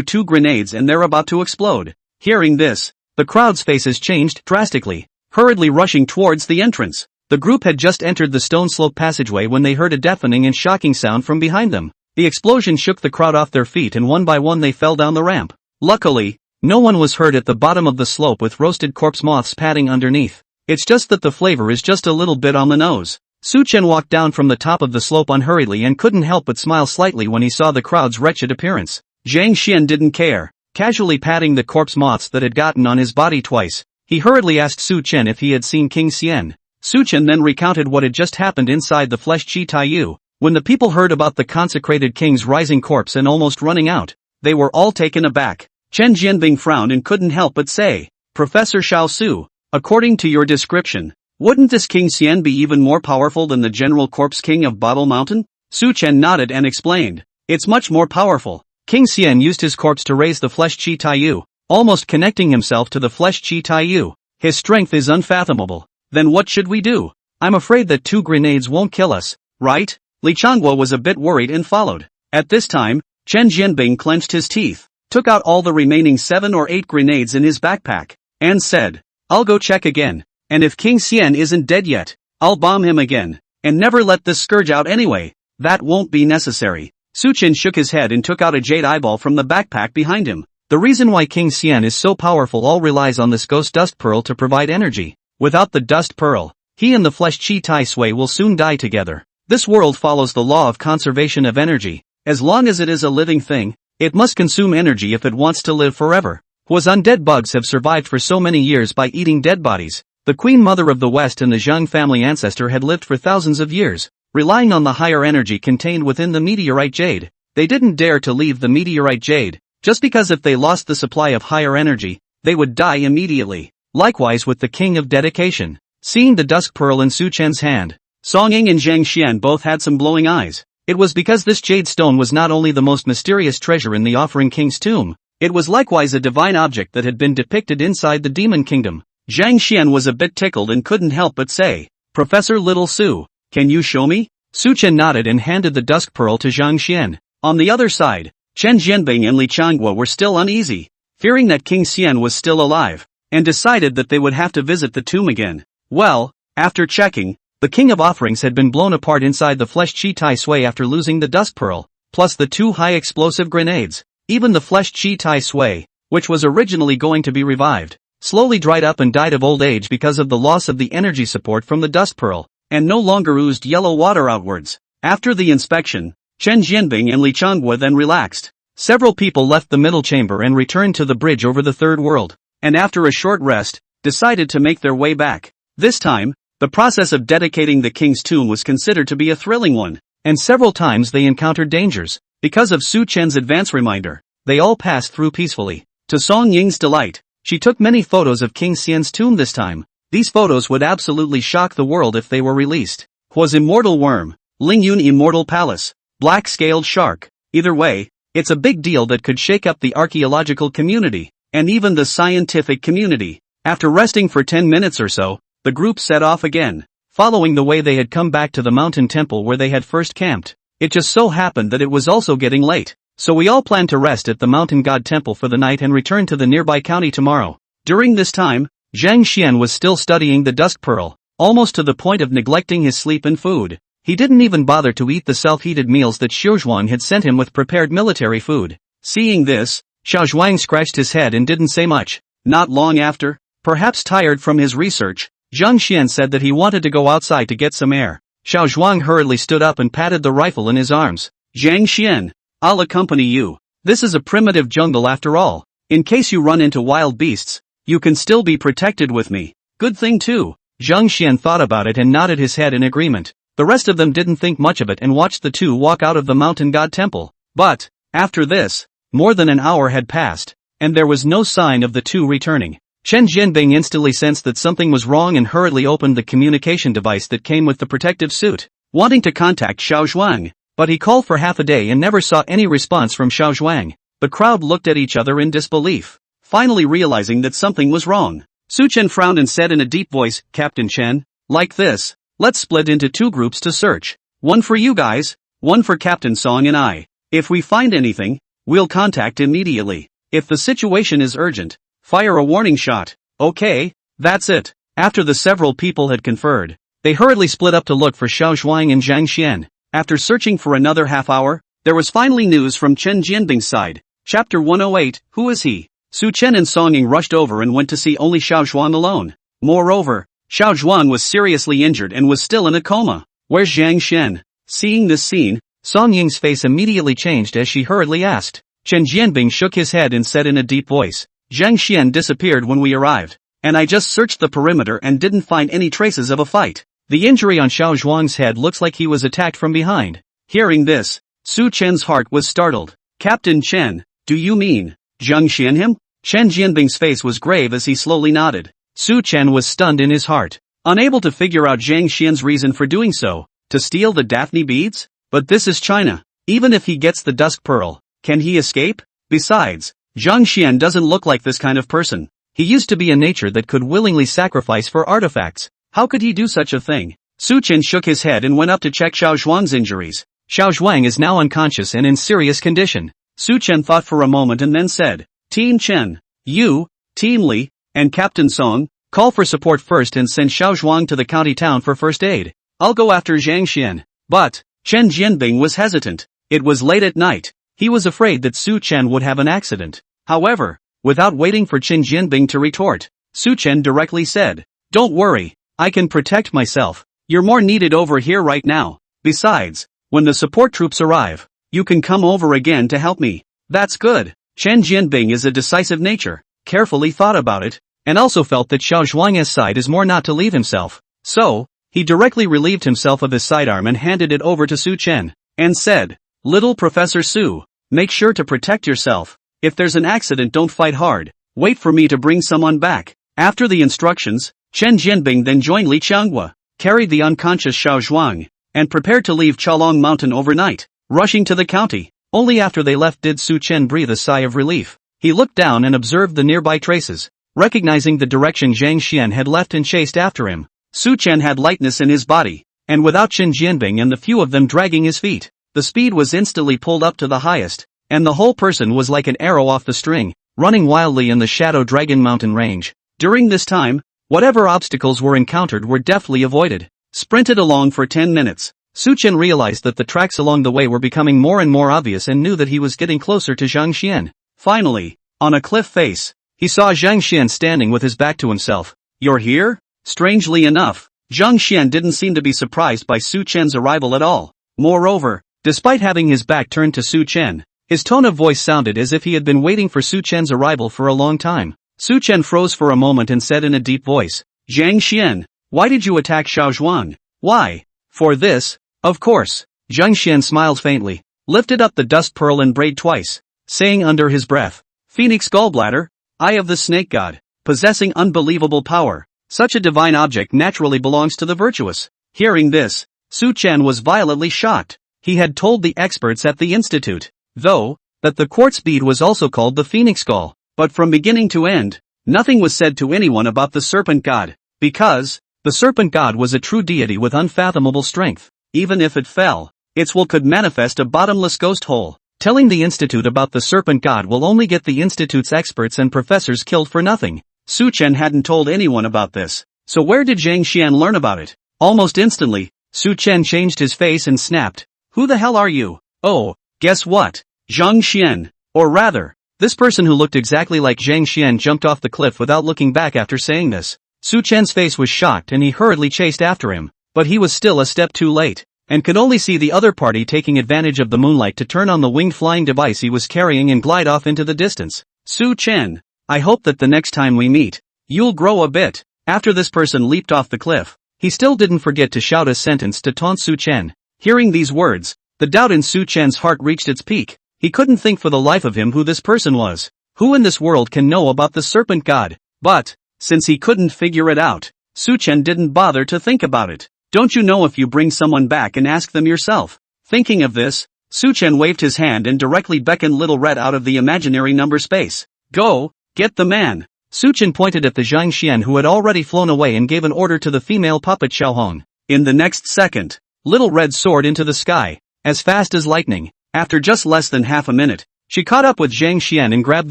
2 grenades and they're about to explode." Hearing this, the crowd's faces changed drastically, hurriedly rushing towards the entrance. The group had just entered the stone slope passageway when they heard a deafening and shocking sound from behind them. The explosion shook the crowd off their feet and one by one they fell down the ramp. Luckily, no one was hurt at the bottom of the slope with roasted corpse moths padding underneath. It's just that the flavor is just a little bit on the nose. Su Chen walked down from the top of the slope unhurriedly and couldn't help but smile slightly when he saw the crowd's wretched appearance. Zhang Xian didn't care, casually patting the corpse moths that had gotten on his body twice. He hurriedly asked Su Chen if he had seen King Xian. Su Chen then recounted what had just happened inside the flesh Chi Taiyu. When the people heard about the consecrated king's rising corpse and almost running out, they were all taken aback. Chen Jianbing frowned and couldn't help but say, "Professor Xiao Su, according to your description, wouldn't this King Xian be even more powerful than the general corpse king of Bottle Mountain?" Su Chen nodded and explained, "It's much more powerful. King Xian used his corpse to raise the flesh Chi Taiyu, almost connecting himself to the flesh Chi Taiyu. His strength is unfathomable. Then what should we do? I'm afraid that 2 grenades won't kill us, right?" Li Changguo was a bit worried and followed. At this time, Chen Jianbing clenched his teeth, took out all the remaining 7 or 8 grenades in his backpack, and said, "I'll go check again, and if King Xian isn't dead yet, I'll bomb him again, and never let this scourge out anyway." "That won't be necessary." Su Chen shook his head and took out a jade eyeball from the backpack behind him. The reason why King Xian is so powerful all relies on this ghost dust pearl to provide energy. Without the dust pearl, he and the flesh Chi Sui will soon die together. This world follows the law of conservation of energy. As long as it is a living thing, it must consume energy if it wants to live forever. Undead bugs have survived for so many years by eating dead bodies. The Queen Mother of the West and the Zhang family ancestor had lived for thousands of years, relying on the higher energy contained within the meteorite jade. They didn't dare to leave the meteorite jade, just because if they lost the supply of higher energy, they would die immediately. Likewise with the King of Dedication. Seeing the dusk pearl in Su Chen's hand, Song Ying and Zhang Xian both had some glowing eyes. It was because this jade stone was not only the most mysterious treasure in the Offering King's tomb, it was likewise a divine object that had been depicted inside the Demon Kingdom. Zhang Xian was a bit tickled and couldn't help but say, "Professor Little Su, can you show me?" Su Chen nodded and handed the dusk pearl to Zhang Xian. On the other side, Chen Jianbing and Li Changguo were still uneasy, fearing that King Xian was still alive, and decided that they would have to visit the tomb again. Well, after checking, the King of Offerings had been blown apart inside the flesh Chi Sui after losing the dust pearl, plus the 2 high explosive grenades. Even the flesh Chi Sui, which was originally going to be revived, slowly dried up and died of old age because of the loss of the energy support from the dust pearl, and no longer oozed yellow water outwards. After the inspection, Chen Jianbing and Li Changguo then relaxed. Several people left the middle chamber and returned to the bridge over the third world, and after a short rest, decided to make their way back. This time, the process of dedicating the king's tomb was considered to be a thrilling one, and several times they encountered dangers. Because of Su Chen's advance reminder, they all passed through peacefully. To Song Ying's delight, she took many photos of King Xian's tomb this time. These photos would absolutely shock the world if they were released. Was immortal worm, Ling Yun immortal palace, black-scaled shark. Either way, it's a big deal that could shake up the archaeological community, and even the scientific community. After resting for 10 minutes or so, the group set off again, following the way they had come back to the mountain temple where they had first camped. It just so happened that it was also getting late, so we all planned to rest at the mountain god temple for the night and return to the nearby county tomorrow. During this time, Zhang Xian was still studying the dusk pearl, almost to the point of neglecting his sleep and food. He didn't even bother to eat the self-heated meals that Xiao Zhuang had sent him with prepared military food. Seeing this, Xiao Zhuang scratched his head and didn't say much. Not long after, perhaps tired from his research, Zhang Xian said that he wanted to go outside to get some air. Xiao Zhuang hurriedly stood up and patted the rifle in his arms. Zhang Xian, I'll accompany you. This is a primitive jungle after all. In case you run into wild beasts, you can still be protected with me. Good thing too. Zhang Xian thought about it and nodded his head in agreement. The rest of them didn't think much of it and watched the two walk out of the mountain god temple. But, after this, more than an hour had passed, and there was no sign of the two returning. Chen Jianbing instantly sensed that something was wrong and hurriedly opened the communication device that came with the protective suit, wanting to contact Xiao Zhuang, but he called for half a day and never saw any response from Xiao Zhuang. The crowd looked at each other in disbelief, finally realizing that something was wrong. Su Chen frowned and said in a deep voice, Captain Chen, like this, let's split into two groups to search. One for you guys, one for Captain Song and I. If we find anything, we'll contact immediately. If the situation is urgent, fire a warning shot. Okay, that's it. After the several people had conferred, they hurriedly split up to look for Xiao Zhuang and Zhang Xian. After searching for another half hour, there was finally news from Chen Jianbing's side. Chapter 108, Who is he? Su Chen and Song Ying rushed over and went to see only Xiao Zhuang alone. Moreover, Xiao Zhuang was seriously injured and was still in a coma. Where's Zhang Xian? Seeing this scene, Song Ying's face immediately changed as she hurriedly asked. Chen Jianbing shook his head and said in a deep voice, Zhang Xian disappeared when we arrived, and I just searched the perimeter and didn't find any traces of a fight. The injury on Xiao Zhuang's head looks like he was attacked from behind. Hearing this, Su Chen's heart was startled. Captain Chen, do you mean Zhang Xian him? Chen Jianbing's face was grave as he slowly nodded. Su Chen was stunned in his heart, unable to figure out Zhang Xian's reason for doing so, to steal the Daphne beads? But this is China. Even if he gets the Dusk Pearl, can he escape? Besides, Zhang Xian doesn't look like this kind of person. He used to be a nature that could willingly sacrifice for artifacts. How could he do such a thing? Su Chen shook his head and went up to check Xiao Zhuang's injuries. Xiao Zhuang is now unconscious and in serious condition. Su Chen thought for a moment and then said, Team Chen, you, Team Li, and Captain Song, call for support first and send Xiao Zhuang to the county town for first aid. I'll go after Zhang Xian. But, Chen Jianbing was hesitant. It was late at night. He was afraid that Su Chen would have an accident. However, without waiting for Chen Jianbing to retort, Su Chen directly said, Don't worry, I can protect myself. You're more needed over here right now. Besides, when the support troops arrive, you can come over again to help me. That's good. Chen Jianbing is a decisive nature, carefully thought about it, and also felt that Xiao Zhuang's side is more not to leave himself. So, he directly relieved himself of his sidearm and handed it over to Su Chen, and said, Little Professor Su, make sure to protect yourself. If there's an accident, don't fight hard. Wait for me to bring someone back. After the instructions, Chen Jianbing then joined Li Qianghua, carried the unconscious Xiao Zhuang, and prepared to leave Chalong Mountain overnight. Rushing to the county, only after they left did Su Chen breathe a sigh of relief. He looked down and observed the nearby traces, recognizing the direction Zhang Xian had left and chased after him. Su Chen had lightness in his body, and without Chen Jianbing and the few of them dragging his feet, the speed was instantly pulled up to the highest, and the whole person was like an arrow off the string, running wildly in the Shadow Dragon Mountain range. During this time, whatever obstacles were encountered were deftly avoided. Sprinted along for 10 minutes. Su Chen realized that the tracks along the way were becoming more and more obvious and knew that he was getting closer to Zhang Xian. Finally, on a cliff face, he saw Zhang Xian standing with his back to himself. You're here? Strangely enough, Zhang Xian didn't seem to be surprised by Su Chen's arrival at all. Moreover, despite having his back turned to Su Chen, his tone of voice sounded as if he had been waiting for Su Chen's arrival for a long time. Su Chen froze for a moment and said in a deep voice, Zhang Xian, why did you attack Xiao Zhuang? Why? For this? Of course. Zhang Xian smiled faintly, lifted up the dust pearl and brayed twice, saying under his breath, Phoenix gallbladder, eye of the snake god, possessing unbelievable power. Such a divine object naturally belongs to the virtuous. Hearing this, Su Chen was violently shocked. He had told the experts at the institute, though, that the quartz bead was also called the Phoenix Gall, but from beginning to end, nothing was said to anyone about the serpent god, because, the serpent god was a true deity with unfathomable strength. Even if it fell, its will could manifest a bottomless ghost hole. Telling the institute about the serpent god will only get the institute's experts and professors killed for nothing. Su Chen hadn't told anyone about this, so where did Zhang Xian learn about it? Almost instantly, Su Chen changed his face and snapped, Who the hell are you? Oh, guess what? Zhang Xian. Or rather, this person who looked exactly like Zhang Xian jumped off the cliff without looking back after saying this. Su Chen's face was shocked and he hurriedly chased after him, but he was still a step too late. and could only see the other party taking advantage of the moonlight to turn on the winged flying device he was carrying and glide off into the distance. Su Chen, I hope that the next time we meet, you'll grow a bit. After this person leaped off the cliff, he still didn't forget to shout a sentence to taunt Su Chen. Hearing these words, the doubt in Su Chen's heart reached its peak. He couldn't think for the life of him who this person was. Who in this world can know about the serpent god? But, since he couldn't figure it out, Su Chen didn't bother to think about it. Don't you know if you bring someone back and ask them yourself? Thinking of this, Su Chen waved his hand and directly beckoned Little Red out of the imaginary number space. Go, get the man. Su Chen pointed at the Zhang Xian who had already flown away and gave an order to the female puppet Xiaohong. In the next second, Little Red soared into the sky, as fast as lightning. After just less than half a minute, she caught up with Zhang Xian and grabbed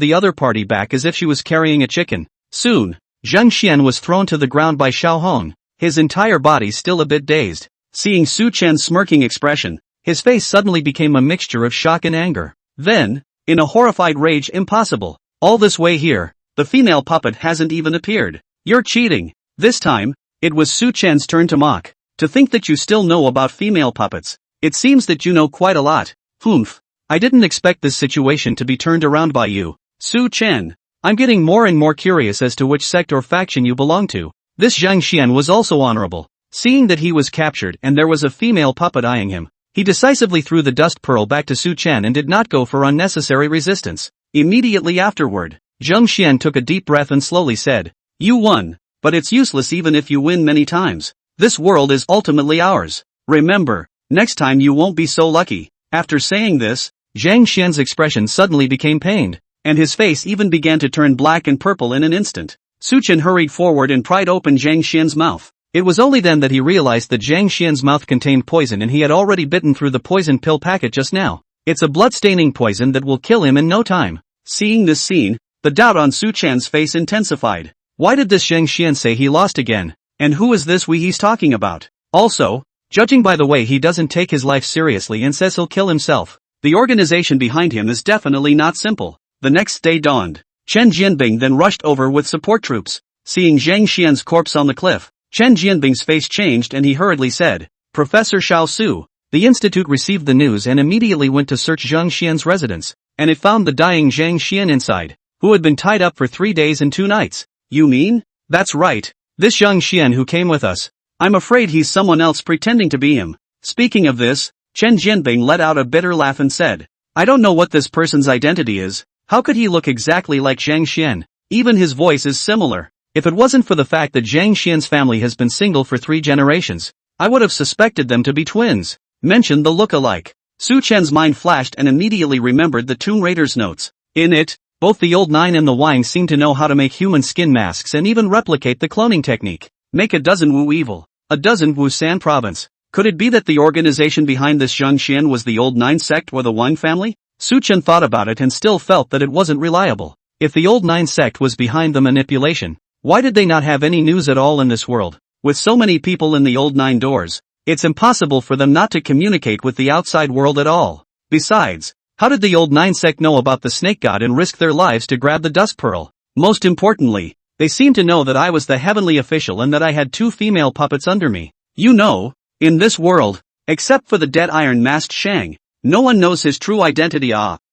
the other party back as if she was carrying a chicken. Soon, Zhang Xian was thrown to the ground by Xiaohong, his entire body still a bit dazed. Seeing Su Chen's smirking expression, his face suddenly became a mixture of shock and anger. Then, in a horrified rage, impossible. All this way here, the female puppet hasn't even appeared. You're cheating. This time, it was Su Chen's turn to mock. To think that you still know about female puppets. It seems that you know quite a lot. Humph. I didn't expect this situation to be turned around by you. Su Chen. I'm getting more and more curious as to which sect or faction you belong to. This Zhang Xian was also honorable. Seeing that he was captured and there was a female puppet eyeing him, he decisively threw the dust pearl back to Su Chen and did not go for unnecessary resistance. Immediately afterward, Zhang Xian took a deep breath and slowly said, You won, but it's useless even if you win many times. This world is ultimately ours. Remember, next time you won't be so lucky. After saying this, Zhang Xian's expression suddenly became pained, and his face even began to turn black and purple in an instant. Su Chen hurried forward and pried open Zhang Xian's mouth. It was only then that he realized that Zhang Xian's mouth contained poison and he had already bitten through the poison pill packet just now. It's a blood-staining poison that will kill him in no time. Seeing this scene, the doubt on Su Chen's face intensified. Why did this Zhang Xian say he lost again? And who is this we he's talking about? Also, judging by the way he doesn't take his life seriously and says he'll kill himself, the organization behind him is definitely not simple. The next day dawned. Chen Jianbing then rushed over with support troops. Seeing Zhang Xian's corpse on the cliff, Chen Jianbing's face changed and he hurriedly said, Professor Xiao Su. The institute received the news and immediately went to search Zhang Xian's residence, and it found the dying Zhang Xian inside, who had been tied up for 3 days and 2 nights. You mean? That's right. This Zhang Xian who came with us. I'm afraid he's someone else pretending to be him. Speaking of this, Chen Jianbing let out a bitter laugh and said, I don't know what this person's identity is. How could he look exactly like Zhang Xian? Even his voice is similar. If it wasn't for the fact that Zhang Xian's family has been single for 3 generations, I would have suspected them to be twins. Mention the look-alike. Su Chen's mind flashed and immediately remembered the Tomb Raider's notes. In it, both the Old Nine and the Wang seem to know how to make human skin masks and even replicate the cloning technique. Make a dozen Wu evil, a dozen Wu San province. Could it be that the organization behind this Zhang Xian was the Old Nine sect or the Wang family? Su Chen thought about it and still felt that it wasn't reliable. If the Old Nine sect was behind the manipulation, why did they not have any news at all in this world? With so many people in the Old Nine doors, it's impossible for them not to communicate with the outside world at all. Besides, how did the Old Nine sect know about the snake god and risk their lives to grab the dust pearl? Most importantly, they seemed to know that I was the heavenly official and that I had 2 female puppets under me. You know, in this world, except for the dead Iron Masked Shang, no one knows his true identity.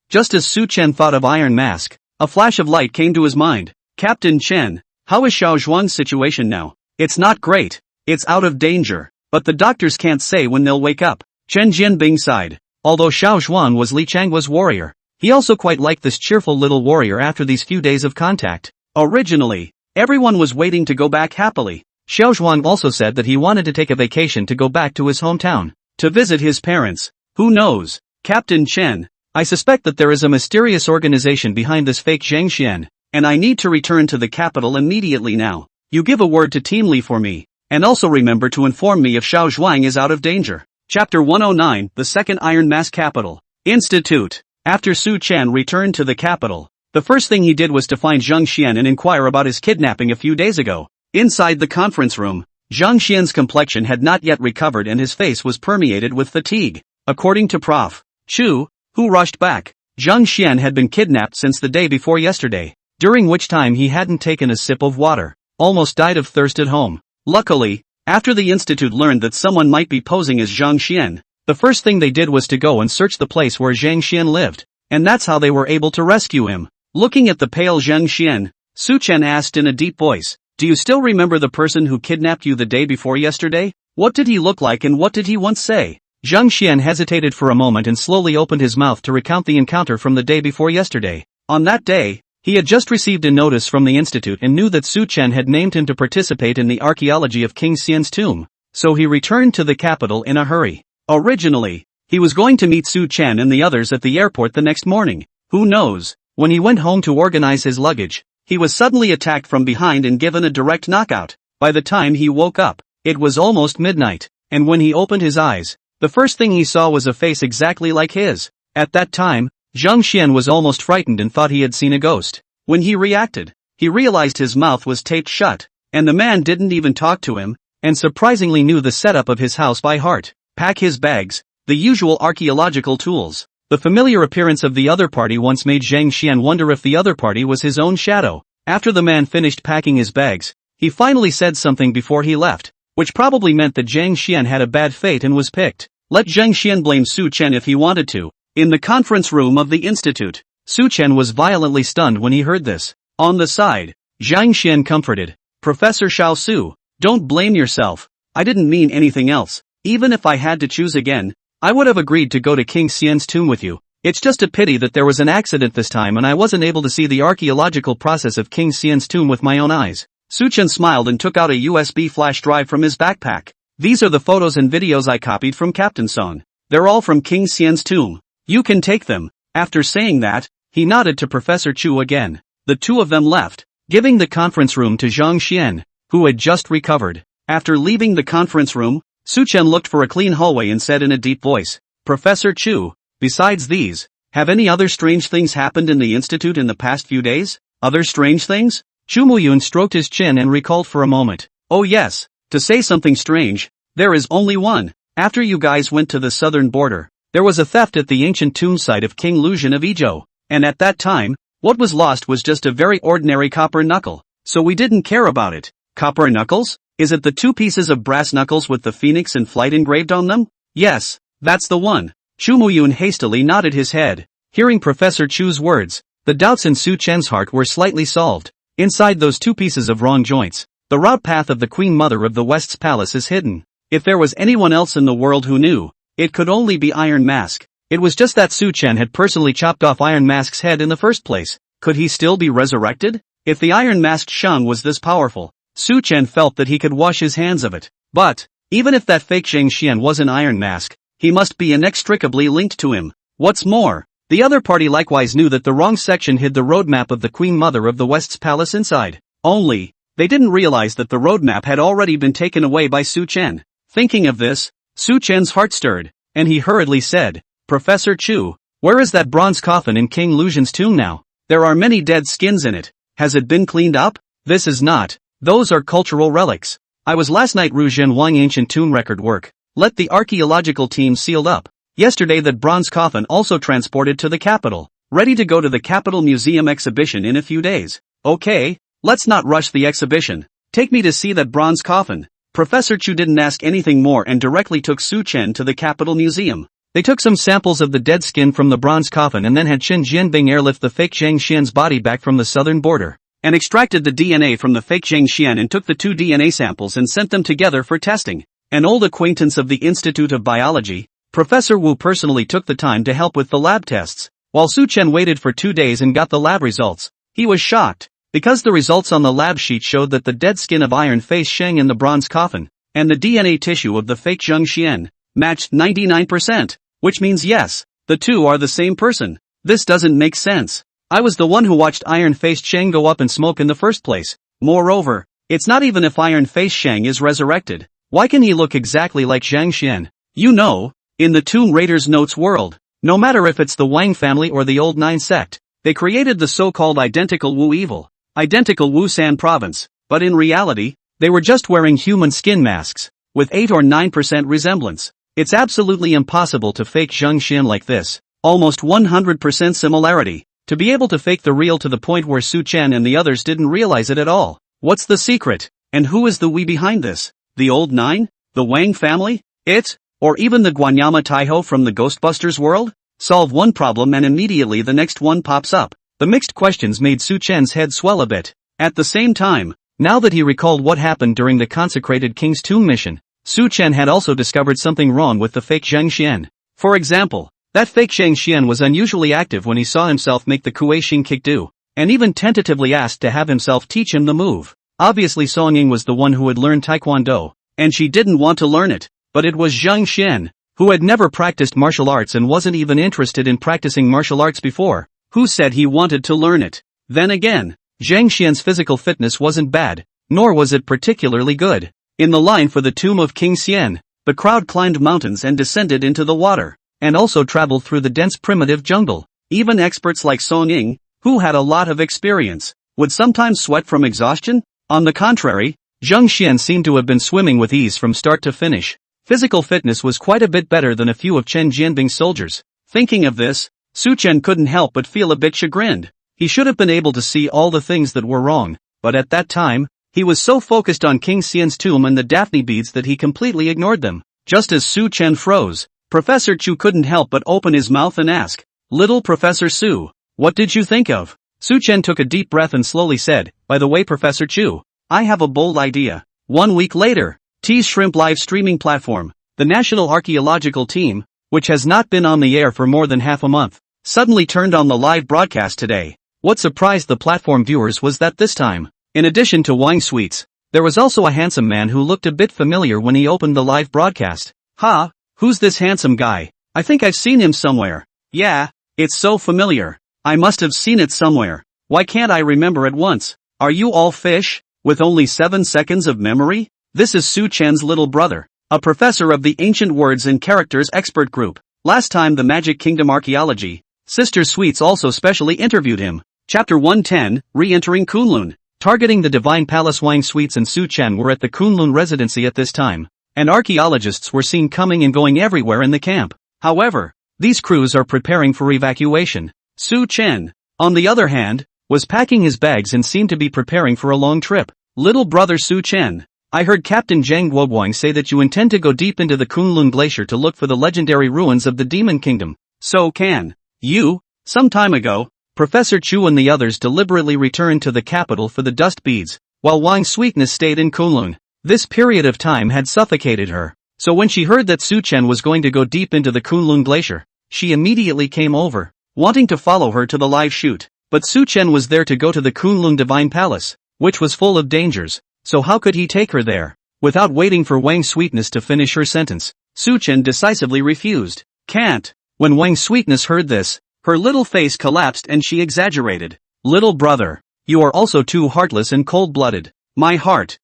Just as Su Chen thought of Iron Mask, a flash of light came to his mind. Captain Chen, how is Xiao Zhuang's situation now? It's not great. It's out of danger. But the doctors can't say when they'll wake up. Chen Jianbing sighed. Although Xiao Zhuang was Li Changhua's warrior, he also quite liked this cheerful little warrior after these few days of contact. Originally, everyone was waiting to go back happily. Xiao Zhuang also said that he wanted to take a vacation to go back to his hometown, to visit his parents. Who knows? Captain Chen, I suspect that there is a mysterious organization behind this fake Zhang Xian, and I need to return to the capital immediately now. You give a word to Team Li for me. And also remember to inform me if Xiao Zhuang is out of danger. Chapter 109, The Second Iron Mask Capital. Institute. After Su Chen returned to the capital, the first thing he did was to find Zhang Xian and inquire about his kidnapping a few days ago. Inside the conference room, Zhang Xian's complexion had not yet recovered and his face was permeated with fatigue. According to Prof. Chu, who rushed back, Zhang Xian had been kidnapped since the day before yesterday, during which time he hadn't taken a sip of water, almost died of thirst at home. Luckily, After the institute learned that someone might be posing as Zhang Xian, the first thing they did was to go and search the place where Zhang Xian lived, and that's how they were able to rescue him. Looking at the pale Zhang Xian, Su Chen asked in a deep voice, "Do you still remember the person who kidnapped you the day before yesterday? What did he look like and what did he once say?" Zhang Xian hesitated for a moment and slowly opened his mouth to recount the encounter from the day before yesterday. On that day, he had just received a notice from the institute and knew that Su Chen had named him to participate in the archaeology of King Xian's tomb, so he returned to the capital in a hurry. Originally, he was going to meet Su Chen and the others at the airport the next morning. Who knows, when he went home to organize his luggage, he was suddenly attacked from behind and given a direct knockout. By the time he woke up, it was almost midnight, and when he opened his eyes, the first thing he saw was a face exactly like his. At that time, Zhang Xian was almost frightened and thought he had seen a ghost. When he reacted, he realized his mouth was taped shut, and the man didn't even talk to him, and surprisingly knew the setup of his house by heart. Pack his bags, the usual archaeological tools. The familiar appearance of the other party once made Zhang Xian wonder if the other party was his own shadow. After the man finished packing his bags, he finally said something before he left, which probably meant that Zhang Xian had a bad fate and was picked. Let Zhang Xian blame Su Chen if he wanted to. In the conference room of the institute, Su Chen was violently stunned when he heard this. On the side, Zhang Xian comforted, "Professor Xiao Su, don't blame yourself. I didn't mean anything else. Even if I had to choose again, I would have agreed to go to King Xian's tomb with you. It's just a pity that there was an accident this time and I wasn't able to see the archaeological process of King Xian's tomb with my own eyes." Su Chen smiled and took out a USB flash drive from his backpack. "These are the photos and videos I copied from Captain Song. They're all from King Xian's tomb. You can take them." After saying that, he nodded to Professor Chu again. The two of them left, giving the conference room to Zhang Xian, who had just recovered. After leaving the conference room, Su Chen looked for a clean hallway and said in a deep voice, "Professor Chu, besides these, have any other strange things happened in the institute in the past few days?" "Other strange things?" Chu Muyun stroked his chin and recalled for a moment. "Oh yes, to say something strange, there is only one. After you guys went to the southern border, there was a theft at the ancient tomb site of King Luzhen of Izhou, and at that time, what was lost was just a very ordinary copper knuckle, so we didn't care about it." "Copper knuckles? Is it the two pieces of brass knuckles with the phoenix and flight engraved on them?" "Yes, that's the one." Chu Muyun hastily nodded his head. Hearing Professor Chu's words, the doubts in Su Chen's heart were slightly solved. Inside those two pieces of wrong joints, the route path of the Queen Mother of the West's palace is hidden. If there was anyone else in the world who knew, it could only be Iron Mask. It was just that Su Chen had personally chopped off Iron Mask's head in the first place. Could he still be resurrected? If the Iron Masked Shang was this powerful, Su Chen felt that he could wash his hands of it. But, even if that fake Zhang Xian was an Iron Mask, he must be inextricably linked to him. What's more, the other party likewise knew that the wrong section hid the roadmap of the Queen Mother of the West's palace inside. Only, they didn't realize that the roadmap had already been taken away by Su Chen. Thinking of this, Su Chen's heart stirred, and he hurriedly said, "Professor Chu, where is that bronze coffin in King Luzhen's tomb now? There are many dead skins in it. Has it been cleaned up?" "This is not. Those are cultural relics. I was last night Ruzhen Wang ancient tomb record work. Let the archaeological team sealed up. Yesterday that bronze coffin also transported to the capital, ready to go to the capital museum exhibition in a few days." "Okay, let's not rush the exhibition. Take me to see that bronze coffin." Professor Chu didn't ask anything more and directly took Su Chen to the capital museum. They took some samples of the dead skin from the bronze coffin and then had Chen Jianbing airlift the fake Zhang Xian's body back from the southern border, and extracted the DNA from the fake Zhang Xian and took the two DNA samples and sent them together for testing. An old acquaintance of the Institute of Biology, Professor Wu personally took the time to help with the lab tests, while Su Chen waited for 2 days and got the lab results. He was shocked, because the results on the lab sheet showed that the dead skin of Iron Face Sheng in the bronze coffin, and the DNA tissue of the fake Zhang Xian, matched 99%, which means yes, the two are the same person. This doesn't make sense. I was the one who watched Iron-Faced Shang go up in smoke in the first place. Moreover, it's not even if Iron-Faced Shang is resurrected. Why can he look exactly like Zhang Xian? You know, in the Tomb Raider's notes world, no matter if it's the Wang family or the Old Nine sect, they created the so-called identical Wu evil, identical Wu San province, but in reality, they were just wearing human skin masks, with 8 or 9% resemblance. It's absolutely impossible to fake Zhang Xian like this, almost 100% similarity. To be able to fake the real to the point where Su Chen and the others didn't realize it at all. What's the secret? And who is the we behind this? The old nine? The Wang family? It? Or even the Guanyama Taiho from the Ghostbusters world? Solve one problem and immediately the next one pops up. The mixed questions made Su Chen's head swell a bit. At the same time, now that he recalled what happened during the consecrated King's Tomb mission, Su Chen had also discovered something wrong with the fake Zheng Xian. For example, that fake Zheng Xian was unusually active when he saw himself make the Kuei-Shing kick do, and even tentatively asked to have himself teach him the move. Obviously Song Ying was the one who had learned Taekwondo, and she didn't want to learn it, but it was Zheng Xian, who had never practiced martial arts and wasn't even interested in practicing martial arts before, who said he wanted to learn it. Then again, Zheng Xian's physical fitness wasn't bad, nor was it particularly good. In the line for the tomb of King Xian, the crowd climbed mountains and descended into the water, and also traveled through the dense primitive jungle. Even experts like Song Ying, who had a lot of experience, would sometimes sweat from exhaustion. On the contrary, Zheng Xian seemed to have been swimming with ease from start to finish. Physical fitness was quite a bit better than a few of Chen Jianbing's soldiers. Thinking of this, Su Chen couldn't help but feel a bit chagrined. He should have been able to see all the things that were wrong, but at that time, he was so focused on King Xian's tomb and the Daphne beads that he completely ignored them. Just as Su Chen froze, Professor Chu couldn't help but open his mouth and ask, "Little Professor Su, what did you think of?" Su Chen took a deep breath and slowly said, "By the way, Professor Chu, I have a bold idea." 1 week later, T's Shrimp live streaming platform, the National Archaeological Team, which has not been on the air for more than half a month, suddenly turned on the live broadcast today. What surprised the platform viewers was that this time, in addition to Wang Sweets, there was also a handsome man who looked a bit familiar when he opened the live broadcast. "Ha, who's this handsome guy? I think I've seen him somewhere. Yeah, it's so familiar. I must have seen it somewhere. Why can't I remember at once? Are you all fish, with only 7 seconds of memory?" This is Su Chen's little brother, a professor of the Ancient Words and Characters expert group. Last time the Magic Kingdom Archaeology, Sister Sweets also specially interviewed him. Chapter 110, Re-entering Qilin. Targeting the Divine Palace. Wang Sweets and Su Chen were at the Qilin residency at this time, and archaeologists were seen coming and going everywhere in the camp. However, these crews are preparing for evacuation. Su Chen, on the other hand, was packing his bags and seemed to be preparing for a long trip. "Little brother Su Chen, I heard Captain Zhang Guoguang say that you intend to go deep into the Qilin Glacier to look for the legendary ruins of the Demon Kingdom. So can you?" Some time ago, Professor Chu and the others deliberately returned to the capital for the dust beads, while Wang Sweetness stayed in Qilin. This period of time had suffocated her, so when she heard that Su Chen was going to go deep into the Qilin Glacier, she immediately came over, wanting to follow her to the live shoot. But Su Chen was there to go to the Qilin Divine Palace, which was full of dangers. So how could he take her there? Without waiting for Wang Sweetness to finish her sentence, Su Chen decisively refused. "Can't." When Wang Sweetness heard this, her little face collapsed and she exaggerated. "Little brother, you are also too heartless and cold-blooded. My heart,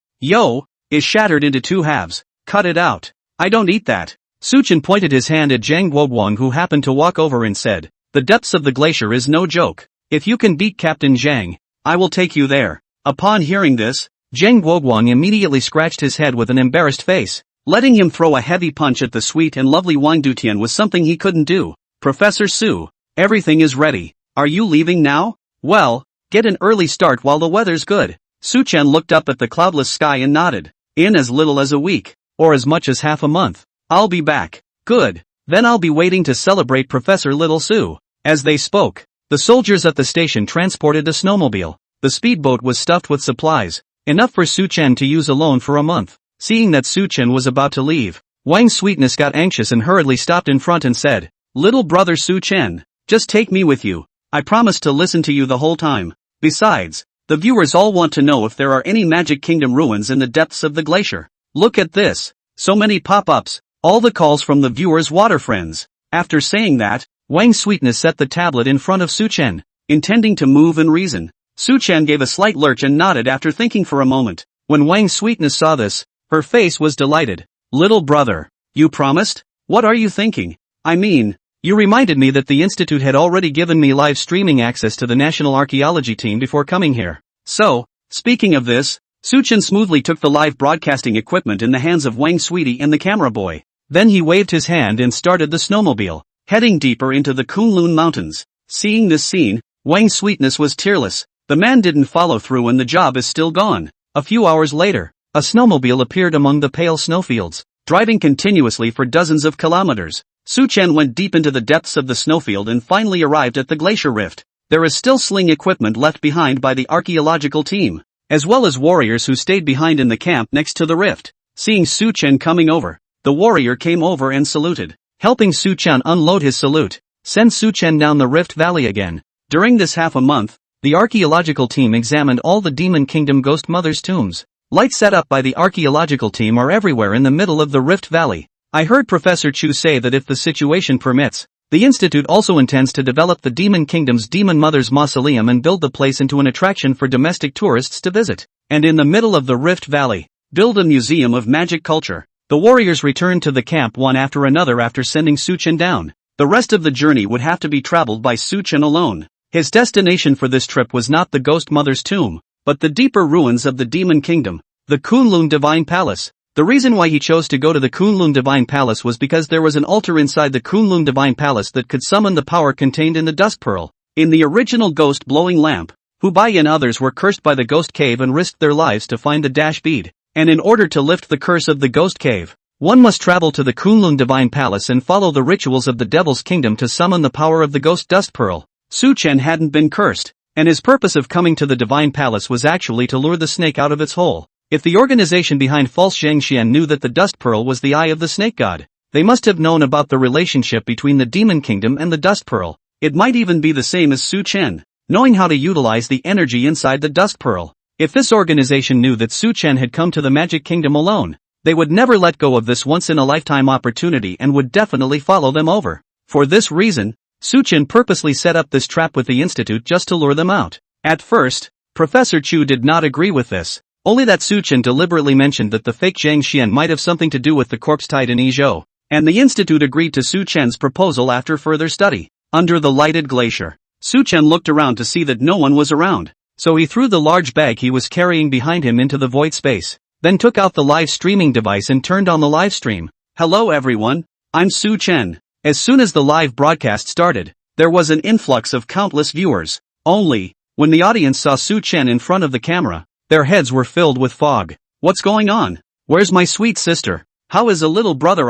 is shattered into 2 halves. Cut it out. I don't eat that." Su Chen pointed his hand at Zhang Guoguang, who happened to walk over, and said, "The depths of the glacier is no joke. If you can beat Captain Zhang, I will take you there." Upon hearing this, Zhang Guoguang immediately scratched his head with an embarrassed face. Letting him throw a heavy punch at the sweet and lovely Wang Dutian was something he couldn't do. "Professor Su, everything is ready. Are you leaving now?" "Well, get an early start while the weather's good." Su Chen looked up at the cloudless sky and nodded. "In as little as a week, or as much as half a month. I'll be back." "Good, then I'll be waiting to celebrate Professor Little Su." As they spoke, the soldiers at the station transported a snowmobile. The speedboat was stuffed with supplies, enough for Su Chen to use alone for a month. Seeing that Su Chen was about to leave, Wang Sweetness got anxious and hurriedly stopped in front and said, "Little brother Su Chen, just take me with you. I promise to listen to you the whole time. Besides, the viewers all want to know if there are any Magic Kingdom ruins in the depths of the glacier. Look at this. So many pop-ups, all the calls from the viewers' water friends." After saying that, Wang Sweetness set the tablet in front of Su Chen, intending to move and reason. Su Chen gave a slight lurch and nodded after thinking for a moment. When Wang Sweetness saw this, her face was delighted. "Little brother, you promised? What are you thinking? I mean, you reminded me that the Institute had already given me live streaming access to the National Archaeology Team before coming here. So, speaking of this," Su Chen smoothly took the live broadcasting equipment in the hands of Wang Sweetie and the camera boy. Then he waved his hand and started the snowmobile, heading deeper into the Qilin Mountains. Seeing this scene, Wang Sweetness was tearless. The man didn't follow through and the job is still gone. A few hours later, a snowmobile appeared among the pale snowfields. Driving continuously for dozens of kilometers, Su Chen went deep into the depths of the snowfield and finally arrived at the glacier rift. There is still sling equipment left behind by the archaeological team, as well as warriors who stayed behind in the camp next to the rift. Seeing Su Chen coming over, the warrior came over and saluted. Helping Su Chen unload his salute, send Su Chen down the rift valley again. During this half a month, the archaeological team examined all the Demon Kingdom Ghost Mother's tombs. Lights set up by the archaeological team are everywhere in the middle of the rift valley. I heard Professor Chu say that if the situation permits, the Institute also intends to develop the Demon Kingdom's Demon Mother's mausoleum and build the place into an attraction for domestic tourists to visit. And in the middle of the rift valley, build a museum of magic culture. The warriors returned to the camp one after another after sending Su Chen down. The rest of the journey would have to be traveled by Su Chen alone. His destination for this trip was not the Ghost Mother's tomb, but the deeper ruins of the Demon Kingdom, the Qilin Divine Palace. The reason why he chose to go to the Qilin Divine Palace was because there was an altar inside the Qilin Divine Palace that could summon the power contained in the Dust Pearl. In the original ghost blowing lamp, Hubai and others were cursed by the Ghost Cave and risked their lives to find the dash bead. And in order to lift the curse of the Ghost Cave, one must travel to the Qilin Divine Palace and follow the rituals of the Devil's Kingdom to summon the power of the Ghost Dust Pearl. Su Chen hadn't been cursed, and his purpose of coming to the Divine Palace was actually to lure the snake out of its hole. If the organization behind False Zhangxian knew that the Dust Pearl was the eye of the snake god, they must have known about the relationship between the Demon Kingdom and the Dust Pearl. It might even be the same as Su Chen, knowing how to utilize the energy inside the Dust Pearl. If this organization knew that Su Chen had come to the Magic Kingdom alone, they would never let go of this once-in-a-lifetime opportunity and would definitely follow them over. For this reason, Su Chen purposely set up this trap with the Institute just to lure them out. At first, Professor Chu did not agree with this, only that Su Chen deliberately mentioned that the fake Zhang Xian might have something to do with the corpse tied in Izhou, and the Institute agreed to Su Chen's proposal after further study. Under the lighted glacier, Su Chen looked around to see that no one was around, so he threw the large bag he was carrying behind him into the void space, then took out the live streaming device and turned on the live stream. Hello everyone, I'm Su Chen. As soon as the live broadcast started, there was an influx of countless viewers. Only, when the audience saw Su Chen in front of the camera, their heads were filled with fog. What's going on? Where's my sweet sister? How is a little brother?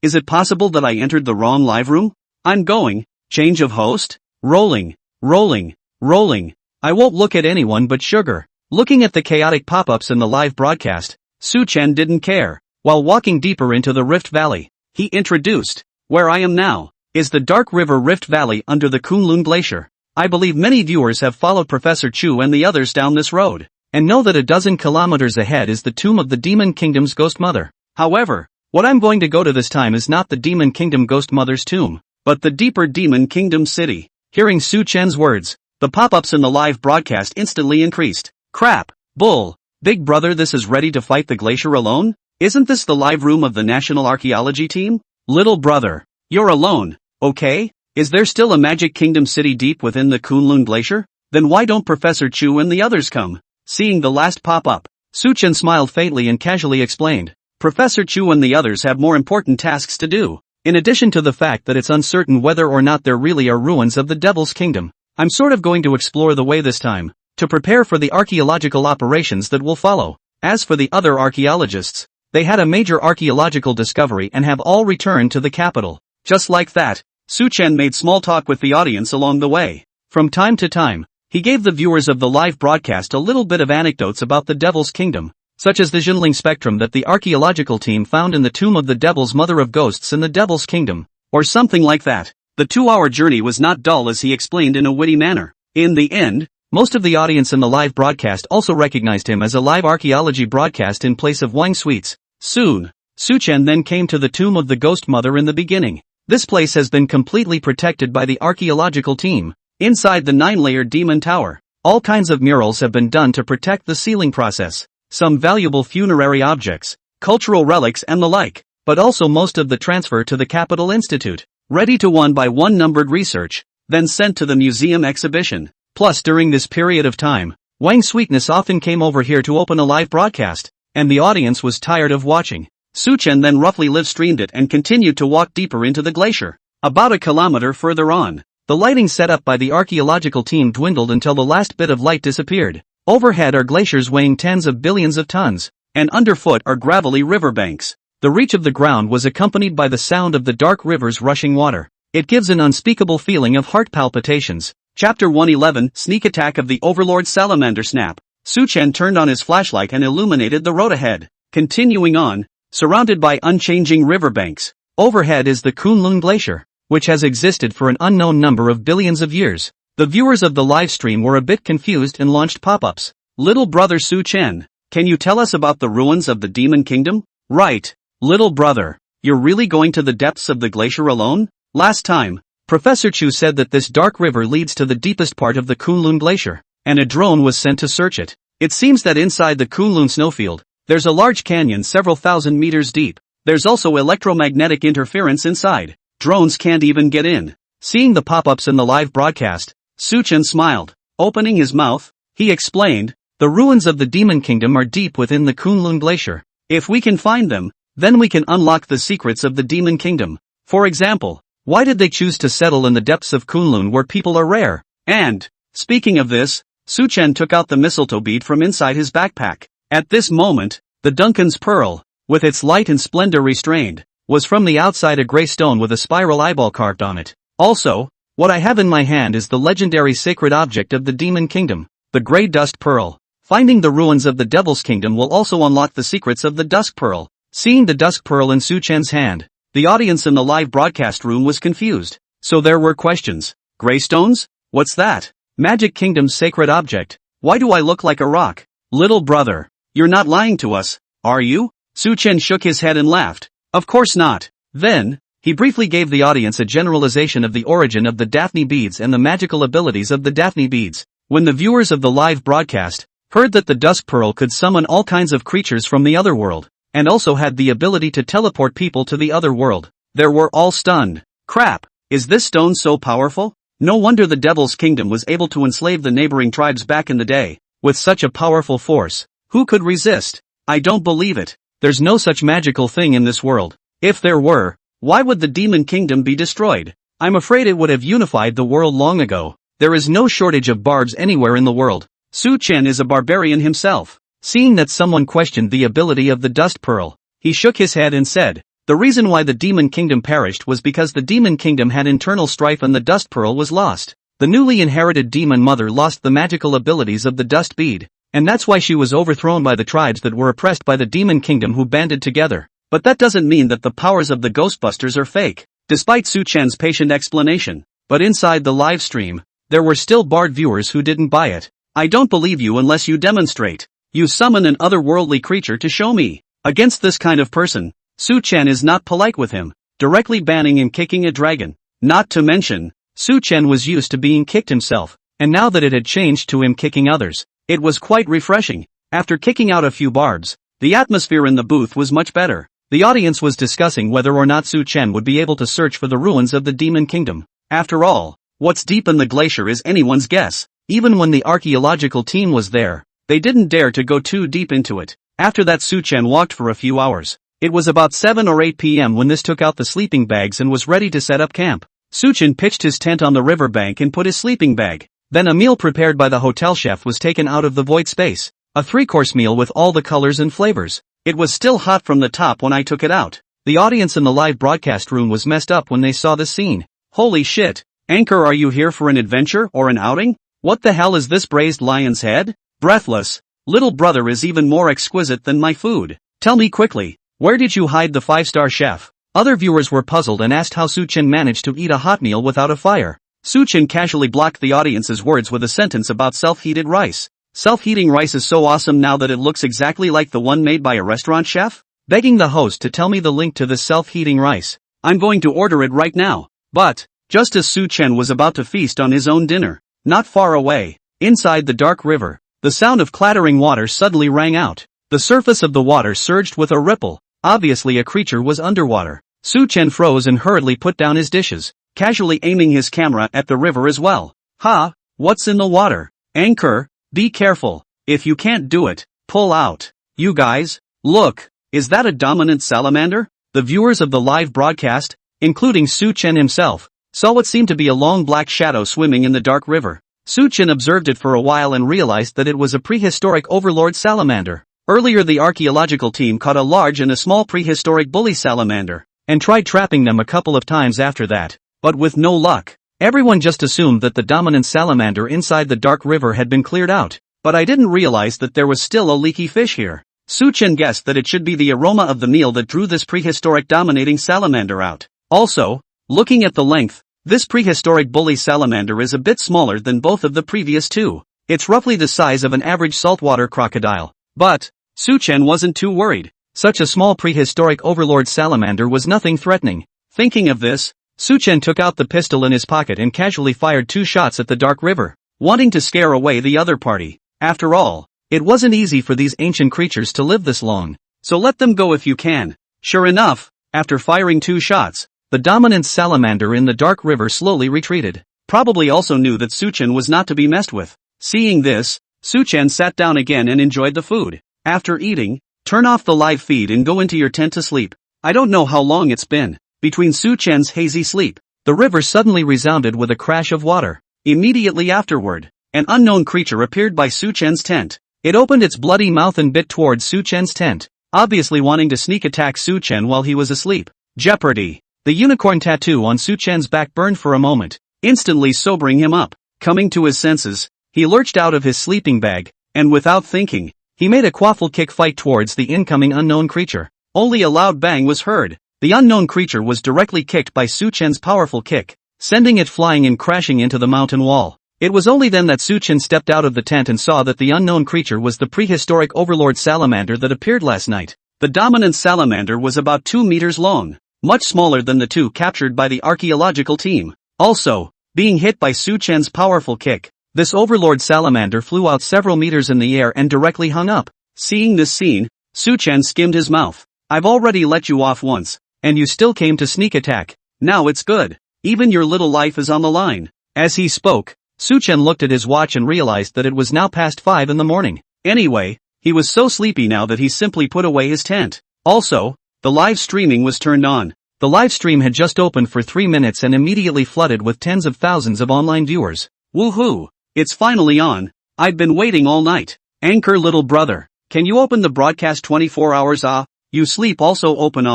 Is it possible that I entered the wrong live room? I'm going. Change of host? Rolling. I won't look at anyone but Sugar. Looking at the chaotic pop-ups in the live broadcast, Su Chen didn't care. While walking deeper into the Rift Valley, he introduced, where I am now, is the Dark River Rift Valley under the Kunlun Glacier. I believe many viewers have followed Professor Chu and the others down this road, and know that a dozen kilometers ahead is the tomb of the Demon Kingdom's Ghost Mother. However, what I'm going to go to this time is not the Demon Kingdom Ghost Mother's tomb, but the deeper Demon Kingdom city. Hearing Su Chen's words, the pop-ups in the live broadcast instantly increased. Crap, bull, big brother, this is ready to fight the glacier alone? Isn't this the live room of the National Archaeology team? Little brother, you're alone, okay? Is there still a Magic Kingdom city deep within the Kunlun Glacier? Then why don't Professor Chu and the others come? Seeing the last pop-up, Su Chen smiled faintly and casually explained, Professor Chu and the others have more important tasks to do. In addition to the fact that it's uncertain whether or not there really are ruins of the Devil's Kingdom, I'm sort of going to explore the way this time, to prepare for the archaeological operations that will follow. As for the other archaeologists, they had a major archaeological discovery and have all returned to the capital. Just like that, Su Chen made small talk with the audience along the way. From time to time, he gave the viewers of the live broadcast a little bit of anecdotes about the Devil's Kingdom, such as the Jinling spectrum that the archaeological team found in the tomb of the Devil's Mother of Ghosts in the Devil's Kingdom, or something like that. The 2-hour journey was not dull as he explained in a witty manner. In the end, most of the audience in the live broadcast also recognized him as a live archaeology broadcast in place of Wang Sui's. Soon, Su Chen then came to the tomb of the Ghost Mother in the beginning. This place has been completely protected by the archaeological team. Inside the 9-layer demon tower, all kinds of murals have been done to protect the sealing process, some valuable funerary objects, cultural relics and the like, but also most of the transfer to the Capital Institute, ready to one-by-one numbered research, then sent to the museum exhibition. Plus during this period of time, Wang Sweetness often came over here to open a live broadcast, and the audience was tired of watching. Su Chen then roughly live-streamed it and continued to walk deeper into the glacier. About a kilometer further on, the lighting set up by the archaeological team dwindled until the last bit of light disappeared. Overhead are glaciers weighing tens of billions of tons. and underfoot are gravelly riverbanks. The reach of the ground was accompanied by the sound of the dark river's rushing water. It gives an unspeakable feeling of heart palpitations. Chapter 111, Sneak Attack of the Overlord Salamander Snap. Su-Chen turned on his flashlight and illuminated the road ahead. Continuing on, surrounded by unchanging riverbanks, overhead is the Qilin Glacier, which has existed for an unknown number of billions of years. The viewers of the live stream were a bit confused and launched pop-ups. Little brother Su-Chen, can you tell us about the ruins of the Demon Kingdom? Right, little brother, you're really going to the depths of the glacier alone? Last time, Professor Chu said that this dark river leads to the deepest part of the Qilin Glacier, and a drone was sent to search it. It seems that inside the Qilin snowfield, there's a large canyon several thousand meters deep. There's also electromagnetic interference inside. Drones can't even get in. Seeing the pop-ups in the live broadcast, Su-Chen smiled. Opening his mouth, he explained, the ruins of the Demon Kingdom are deep within the Qilin Glacier. If we can find them, then we can unlock the secrets of the Demon Kingdom. For example, why did they choose to settle in the depths of Qilin where people are rare? And, speaking of this, Su-Chen took out the mistletoe bead from inside his backpack. At this moment, the Duncan's Pearl, with its light and splendor restrained, was from the outside a gray stone with a spiral eyeball carved on it. Also, what I have in my hand is the legendary sacred object of the Demon Kingdom, the Grey Dust Pearl. Finding the ruins of the Devil's Kingdom will also unlock the secrets of the Dusk Pearl. Seeing the Dusk Pearl in Su-Chen's hand, the audience in the live broadcast room was confused. So there were questions. Greystones? What's that? Magic Kingdom's sacred object. Why do I look like a rock? Little brother, you're not lying to us, are you? Su-Chen shook his head and laughed. Of course not. Then, he briefly gave the audience a generalization of the origin of the Daphne beads and the magical abilities of the Daphne beads. When the viewers of the live broadcast heard that the Dusk Pearl could summon all kinds of creatures from the other world, and also had the ability to teleport people to the other world, they were all stunned. Crap, is this stone so powerful? No wonder the Devil's Kingdom was able to enslave the neighboring tribes back in the day. With such a powerful force, who could resist? I don't believe it. There's no such magical thing in this world. If there were, why would the Demon Kingdom be destroyed? I'm afraid it would have unified the world long ago. There is no shortage of barbs anywhere in the world. Su-Chen is a barbarian himself. Seeing that someone questioned the ability of the Dust Pearl, he shook his head and said, the reason why the Demon Kingdom perished was because the Demon Kingdom had internal strife and the Dust Pearl was lost. The newly inherited demon mother lost the magical abilities of the Dust Bead, and that's why she was overthrown by the tribes that were oppressed by the Demon Kingdom who banded together. But that doesn't mean that the powers of the Ghostbusters are fake, despite Su-Chen's patient explanation. But inside the live stream, there were still barred viewers who didn't buy it. I don't believe you unless you demonstrate. You summon an otherworldly creature to show me. Against this kind of person, Su-Chen is not polite with him, directly banning and kicking a dragon. Not to mention, Su-Chen was used to being kicked himself, and now that it had changed to him kicking others, it was quite refreshing. After kicking out a few barbs, the atmosphere in the booth was much better. The audience was discussing whether or not Su-Chen would be able to search for the ruins of the Demon Kingdom. After all, what's deep in the glacier is anyone's guess. Even when the archaeological team was there, they didn't dare to go too deep into it. After that, Su-Chen walked for a few hours. It was about 7 or 8 p.m. when this took out the sleeping bags and was ready to set up camp. Su-Chen pitched his tent on the riverbank and put his sleeping bag. Then a meal prepared by the hotel chef was taken out of the void space. A 3-course meal with all the colors and flavors. It was still hot from the top when I took it out. The audience in the live broadcast room was messed up when they saw this scene. Holy shit. Anchor, are you here for an adventure or an outing? What the hell is this braised lion's head? Breathless. Little brother is even more exquisite than my food. Tell me quickly, where did you hide the 5-star chef? Other viewers were puzzled and asked how Su-Chen managed to eat a hot meal without a fire. Su-Chen casually blocked the audience's words with a sentence about self-heated rice. Self-heating rice is so awesome now that it looks exactly like the one made by a restaurant chef? Begging the host to tell me the link to this self-heating rice. I'm going to order it right now. But, just as Su-Chen was about to feast on his own dinner, not far away, inside the dark river, the sound of clattering water suddenly rang out. The surface of the water surged with a ripple. Obviously a creature was underwater. Su-Chen froze and hurriedly put down his dishes, casually aiming his camera at the river as well. Ha! What's in the water? Anchor, be careful. If you can't do it, pull out. You guys, look, is that a dominant salamander? The viewers of the live broadcast, including Su-Chen himself, saw what seemed to be a long black shadow swimming in the dark river. Su-Chen observed it for a while and realized that it was a prehistoric overlord salamander. Earlier the archaeological team caught a large and a small prehistoric bully salamander, and tried trapping them a couple of times after that, but with no luck. Everyone just assumed that the dominant salamander inside the dark river had been cleared out, but I didn't realize that there was still a leaky fish here. Su-chen guessed that it should be the aroma of the meal that drew this prehistoric dominating salamander out. Also, looking at the length, this prehistoric bully salamander is a bit smaller than both of the previous two. It's roughly the size of an average saltwater crocodile. But Su-chen wasn't too worried. Such a small prehistoric overlord salamander was nothing threatening. Thinking of this, Su-chen took out the pistol in his pocket and casually fired 2 shots at the dark river, wanting to scare away the other party. After all, it wasn't easy for these ancient creatures to live this long, so let them go if you can. Sure enough, after firing 2 shots, the dominant salamander in the dark river slowly retreated. Probably also knew that Su-chen was not to be messed with. Seeing this, Su-chen sat down again and enjoyed the food. After eating, turn off the live feed and go into your tent to sleep. I don't know how long it's been. Between Su-chen's hazy sleep, the river suddenly resounded with a crash of water. Immediately afterward, an unknown creature appeared by Su-chen's tent. It opened its bloody mouth and bit towards Su-chen's tent, obviously wanting to sneak attack Su-chen while he was asleep. Jeopardy! The unicorn tattoo on Su-chen's back burned for a moment, instantly sobering him up. Coming to his senses, he lurched out of his sleeping bag, and without thinking, he made a quaffle kick fight towards the incoming unknown creature. Only a loud bang was heard. The unknown creature was directly kicked by Su-chen's powerful kick, sending it flying and crashing into the mountain wall. It was only then that Su-chen stepped out of the tent and saw that the unknown creature was the prehistoric overlord salamander that appeared last night. The dominant salamander was about 2 meters long, much smaller than the 2 captured by the archaeological team. Also, being hit by Su-chen's powerful kick, this overlord salamander flew out several meters in the air and directly hung up. Seeing this scene, Su-chen skimmed his mouth. I've already let you off once, and you still came to sneak attack. Now it's good. Even your little life is on the line. As he spoke, Su-chen looked at his watch and realized that it was now past 5 in the morning. Anyway, he was so sleepy now that he simply put away his tent. Also, the live streaming was turned on. The live stream had just opened for 3 minutes and immediately flooded with tens of thousands of online viewers. Woohoo! It's finally on. I've been waiting all night. Anchor little brother, can you open the broadcast 24 hours? You sleep also open.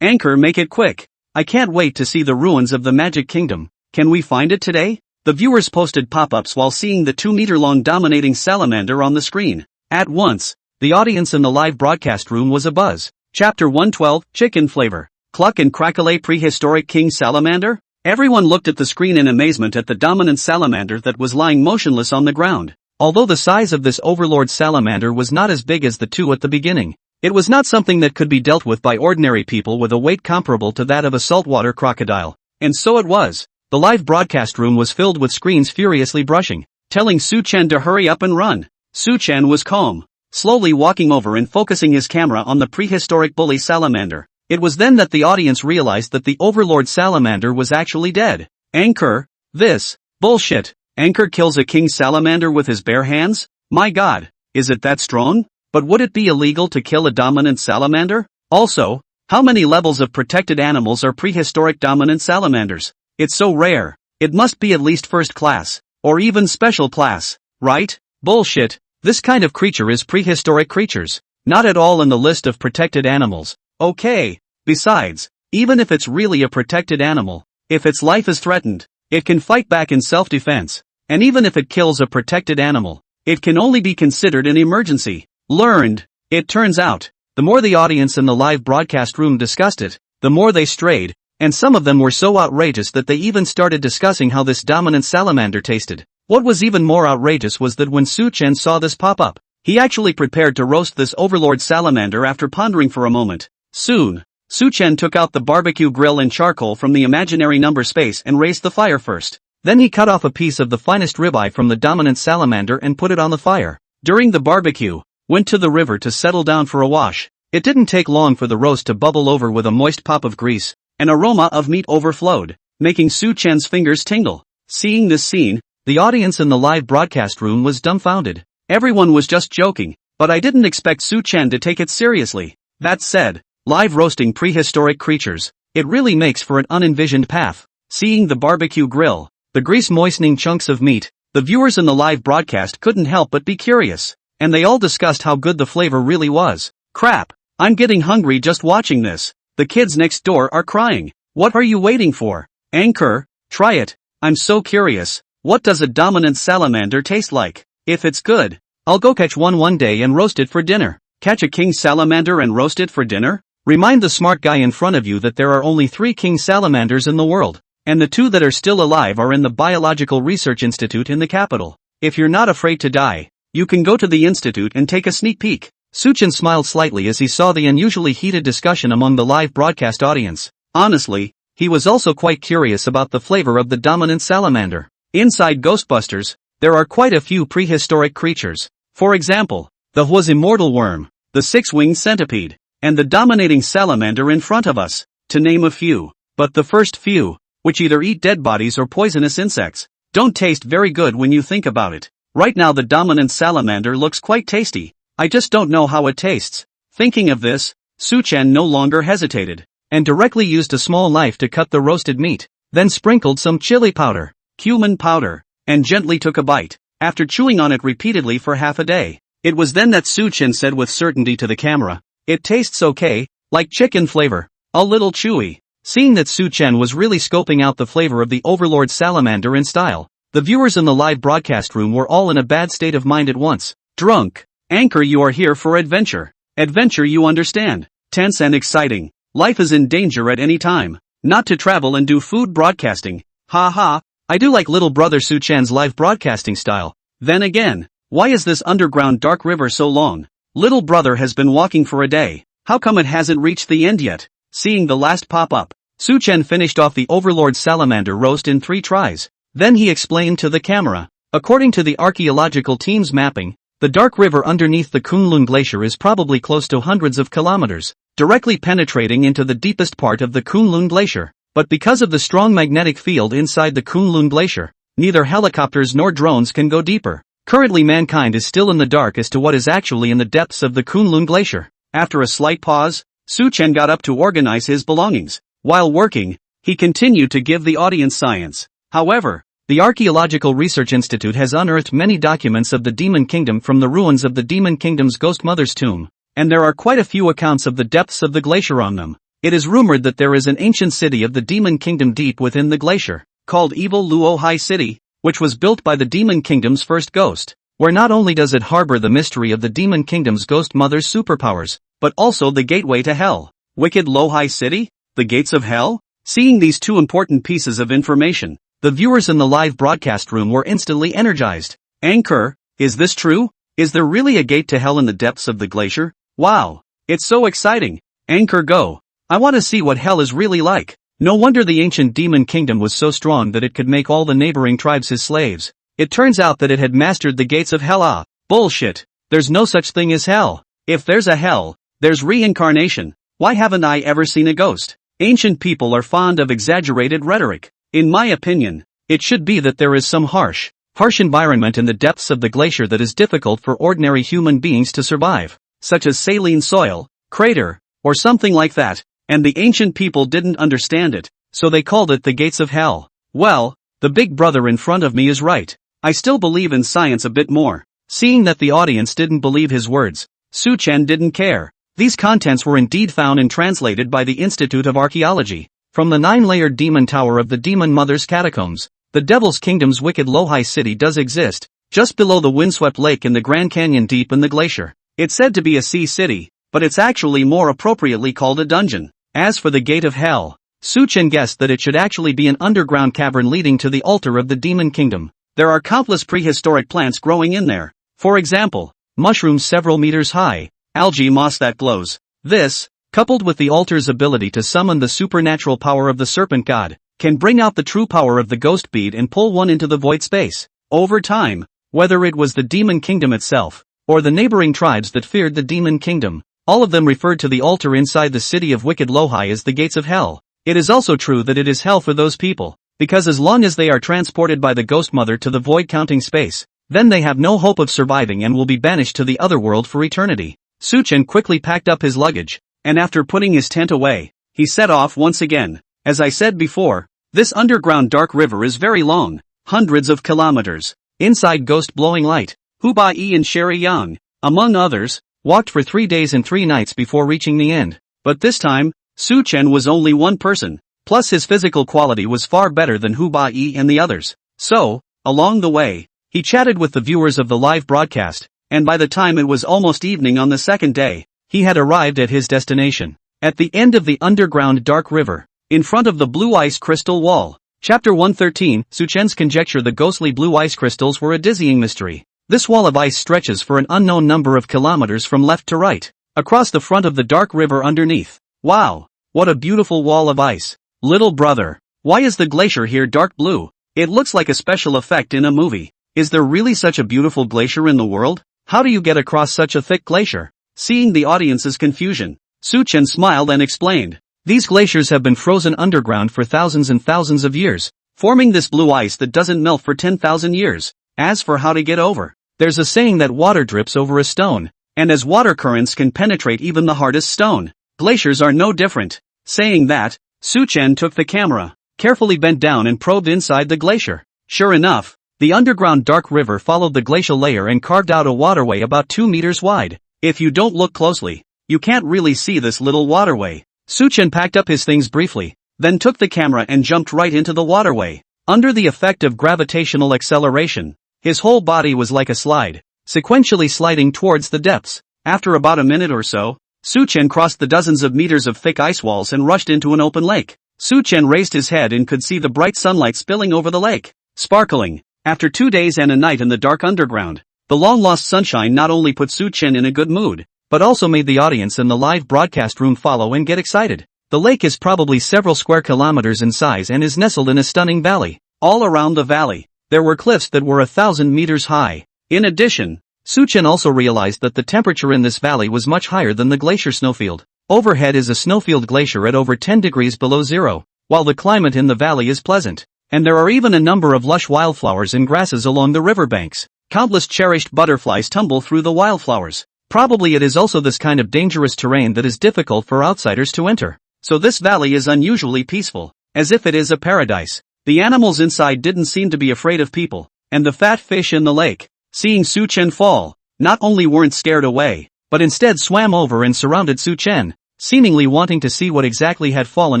Anchor, make it quick. I can't wait to see the ruins of the Magic Kingdom. Can we find it today? The viewers posted pop-ups while seeing the 2-meter-long dominating salamander on the screen. At once, the audience in the live broadcast room was abuzz. Chapter 112, Chicken Flavor. Cluck and Crackle Prehistoric King Salamander? Everyone looked at the screen in amazement at the dominant salamander that was lying motionless on the ground. Although the size of this overlord salamander was not as big as the 2 at the beginning, it was not something that could be dealt with by ordinary people with a weight comparable to that of a saltwater crocodile. And so it was. The live broadcast room was filled with screens furiously brushing, telling Su-chen to hurry up and run. Su-chen was calm, slowly walking over and focusing his camera on the prehistoric bully salamander. It was then that the audience realized that the overlord salamander was actually dead. Anchor, this bullshit. Anchor kills a king salamander with his bare hands? My god, is it that strong? But would it be illegal to kill a dominant salamander? Also, how many levels of protected animals are prehistoric dominant salamanders? It's so rare. It must be at least first class, or even special class, right? Bullshit. This kind of creature is prehistoric creatures, not at all in the list of protected animals. Okay. Besides, even if it's really a protected animal, if its life is threatened, it can fight back in self-defense. And even if it kills a protected animal, it can only be considered an emergency. Learned. It turns out, the more the audience in the live broadcast room discussed it, the more they strayed, and some of them were so outrageous that they even started discussing how this dominant salamander tasted. What was even more outrageous was that when Su-chen saw this pop up, he actually prepared to roast this overlord salamander after pondering for a moment. Soon, Su-chen took out the barbecue grill and charcoal from the imaginary number space and raised the fire first. Then he cut off a piece of the finest ribeye from the dominant salamander and put it on the fire. During the barbecue, went to the river to settle down for a wash. It didn't take long for the roast to bubble over with a moist pop of grease. An aroma of meat overflowed, making Su-chen's fingers tingle. Seeing this scene, the audience in the live broadcast room was dumbfounded. Everyone was just joking, but I didn't expect Su-chen to take it seriously. That said, live roasting prehistoric creatures, it really makes for an unenvisioned path. Seeing the barbecue grill, the grease moistening chunks of meat, the viewers in the live broadcast couldn't help but be curious. and they all discussed how good the flavor really was. Crap, I'm getting hungry just watching this. The kids next door are crying. What are you waiting for? Anchor, try it. I'm so curious. What does a dominant salamander taste like? If it's good, I'll go catch one day and roast it for dinner. Catch a king salamander and roast it for dinner? Remind the smart guy in front of you that there are only 3 king salamanders in the world, and the 2 that are still alive are in the Biological Research Institute in the capital. If you're not afraid to die, you can go to the institute and take a sneak peek. Suchin smiled slightly as he saw the unusually heated discussion among the live broadcast audience. Honestly, he was also quite curious about the flavor of the dominant salamander. Inside Ghostbusters, there are quite a few prehistoric creatures. For example, the Hwa's immortal worm, the 6-winged centipede, and the dominating salamander in front of us, to name a few. But the first few, which either eat dead bodies or poisonous insects, don't taste very good when you think about it. Right now the dominant salamander looks quite tasty. I just don't know how it tastes. Thinking of this, Suchan no longer hesitated, and directly used a small knife to cut the roasted meat, then sprinkled some chili powder, cumin powder, and gently took a bite. After chewing on it repeatedly for half a day, it was then that Suchan said with certainty to the camera, "It tastes okay, like chicken flavor, a little chewy." Seeing that Suchan was really scoping out the flavor of the Overlord salamander in style, the viewers in the live broadcast room were all in a bad state of mind at once. Drunk. Anchor, you are here for adventure. Adventure, you understand. Tense and exciting. Life is in danger at any time. Not to travel and do food broadcasting. Ha ha, I do like little brother Suchan's live broadcasting style. Then again, why is this underground dark river so long? Little brother has been walking for a day. How come it hasn't reached the end yet? Seeing the last pop up, Suchan finished off the Overlord salamander roast in 3 tries. Then he explained to the camera. According to the archaeological team's mapping, the dark river underneath the Qilin glacier is probably close to hundreds of kilometers, directly penetrating into the deepest part of the Qilin glacier. But because of the strong magnetic field inside the Qilin glacier, neither helicopters nor drones can go deeper. Currently mankind is still in the dark as to what is actually in the depths of the Qilin glacier. After a slight pause, Suchan got up to organize his belongings. While working, he continued to give the audience science. However, the Archaeological Research Institute has unearthed many documents of the Demon Kingdom from the ruins of the Demon Kingdom's Ghost Mother's tomb, and there are quite a few accounts of the depths of the glacier on them. It is rumored that there is an ancient city of the Demon Kingdom deep within the glacier, called Evil Luo High City, which was built by the Demon Kingdom's first ghost, where not only does it harbor the mystery of the Demon Kingdom's Ghost Mother's superpowers, but also the gateway to hell. Wicked Lohai City? The gates of hell? Seeing these 2 important pieces of information, the viewers in the live broadcast room were instantly energized. Anchor, is this true? Is there really a gate to hell in the depths of the glacier? Wow! It's so exciting. Anchor, go. I want to see what hell is really like. No wonder the ancient demon kingdom was so strong that it could make all the neighboring tribes his slaves. It turns out that it had mastered the gates of hell. Ah, bullshit. There's no such thing as hell. If there's a hell, there's reincarnation. Why haven't I ever seen a ghost? Ancient people are fond of exaggerated rhetoric. In my opinion, it should be that there is some harsh environment in the depths of the glacier that is difficult for ordinary human beings to survive, such as saline soil, crater, or something like that, and the ancient people didn't understand it, so they called it the gates of hell. Well, the big brother in front of me is right. I still believe in science a bit more. Seeing that the audience didn't believe his words, Suchan didn't care. These contents were indeed found and translated by the Institute of Archaeology. From the 9-layered demon tower of the Demon Mother's catacombs, the Devil's Kingdom's wicked Lohai City does exist, just below the windswept lake in the Grand Canyon deep in the glacier. It's said to be a sea city, but it's actually more appropriately called a dungeon. As for the Gate of Hell, Suchan guessed that it should actually be an underground cavern leading to the altar of the Demon Kingdom. There are countless prehistoric plants growing in there. For example, mushrooms several meters high, algae moss that glows. This, coupled with the altar's ability to summon the supernatural power of the serpent god, can bring out the true power of the ghost bead and pull one into the void space. Over time, whether it was the Demon Kingdom itself, or the neighboring tribes that feared the Demon Kingdom, all of them referred to the altar inside the city of wicked Lohai as the gates of hell. It is also true that it is hell for those people, because as long as they are transported by the ghost mother to the void counting space, then they have no hope of surviving and will be banished to the other world for eternity. Suchan quickly packed up his luggage, and after putting his tent away, he set off once again. As I said before, this underground dark river is very long, hundreds of kilometers. Inside Ghost Blowing Light, Hubai and Sherry Young. among others, walked for 3 days and 3 nights before reaching the end. But this time, Su Chen was only one person, plus his physical quality was far better than Hu Bai and the others. So, along the way, he chatted with the viewers of the live broadcast, and by the time it was almost evening on the second day, he had arrived at his destination. At the end of the underground dark river, in front of the blue ice crystal wall. Chapter 113, Su Chen's conjecture. The ghostly blue ice crystals were a dizzying mystery. This wall of ice stretches for an unknown number of kilometers from left to right, across the front of the dark river underneath. Wow! What a beautiful wall of ice. Little brother, why is the glacier here dark blue? It looks like a special effect in a movie. Is there really such a beautiful glacier in the world? How do you get across such a thick glacier? Seeing the audience's confusion, Su Chen smiled and explained. These glaciers have been frozen underground for thousands and thousands of years, forming this blue ice that doesn't melt for 10,000 years. As for how to get over, there's a saying that water drips over a stone, and as water currents can penetrate even the hardest stone, glaciers are no different. Saying that, Su Chen took the camera, carefully bent down and probed inside the glacier. Sure enough, the underground dark river followed the glacial layer and carved out a waterway about 2 meters wide. If you don't look closely, you can't really see this little waterway. Su Chen packed up his things briefly, then took the camera and jumped right into the waterway. Under the effect of gravitational acceleration, his whole body was like a slide, sequentially sliding towards the depths. After about a minute or so, Su Chen crossed the dozens of meters of thick ice walls and rushed into an open lake. Su Chen raised his head and could see the bright sunlight spilling over the lake, sparkling. After 2 days and a night in the dark underground, the long-lost sunshine not only put Su Chen in a good mood, but also made the audience in the live broadcast room follow and get excited. The lake is probably several square kilometers in size and is nestled in a stunning valley. All around the valley, there were cliffs that were 1,000 meters high. In addition, Su Chen also realized that the temperature in this valley was much higher than the glacier snowfield. Overhead is a snowfield glacier at over 10 degrees below zero, while the climate in the valley is pleasant, and there are even a number of lush wildflowers and grasses along the riverbanks. Countless cherished butterflies tumble through the wildflowers. Probably it is also this kind of dangerous terrain that is difficult for outsiders to enter. So this valley is unusually peaceful, as if it is a paradise. The animals inside didn't seem to be afraid of people, and the fat fish in the lake, seeing Su Chen fall, not only weren't scared away, but instead swam over and surrounded Su Chen, seemingly wanting to see what exactly had fallen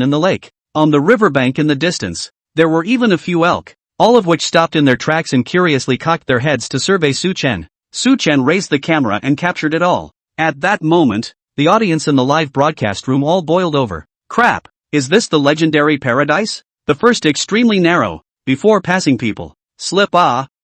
in the lake. On the riverbank in the distance, there were even a few elk, all of which stopped in their tracks and curiously cocked their heads to survey Su Chen. Su Chen raised the camera and captured it all. At that moment, the audience in the live broadcast room all boiled over. Crap, is this the legendary paradise? The first extremely narrow, before passing people. Slip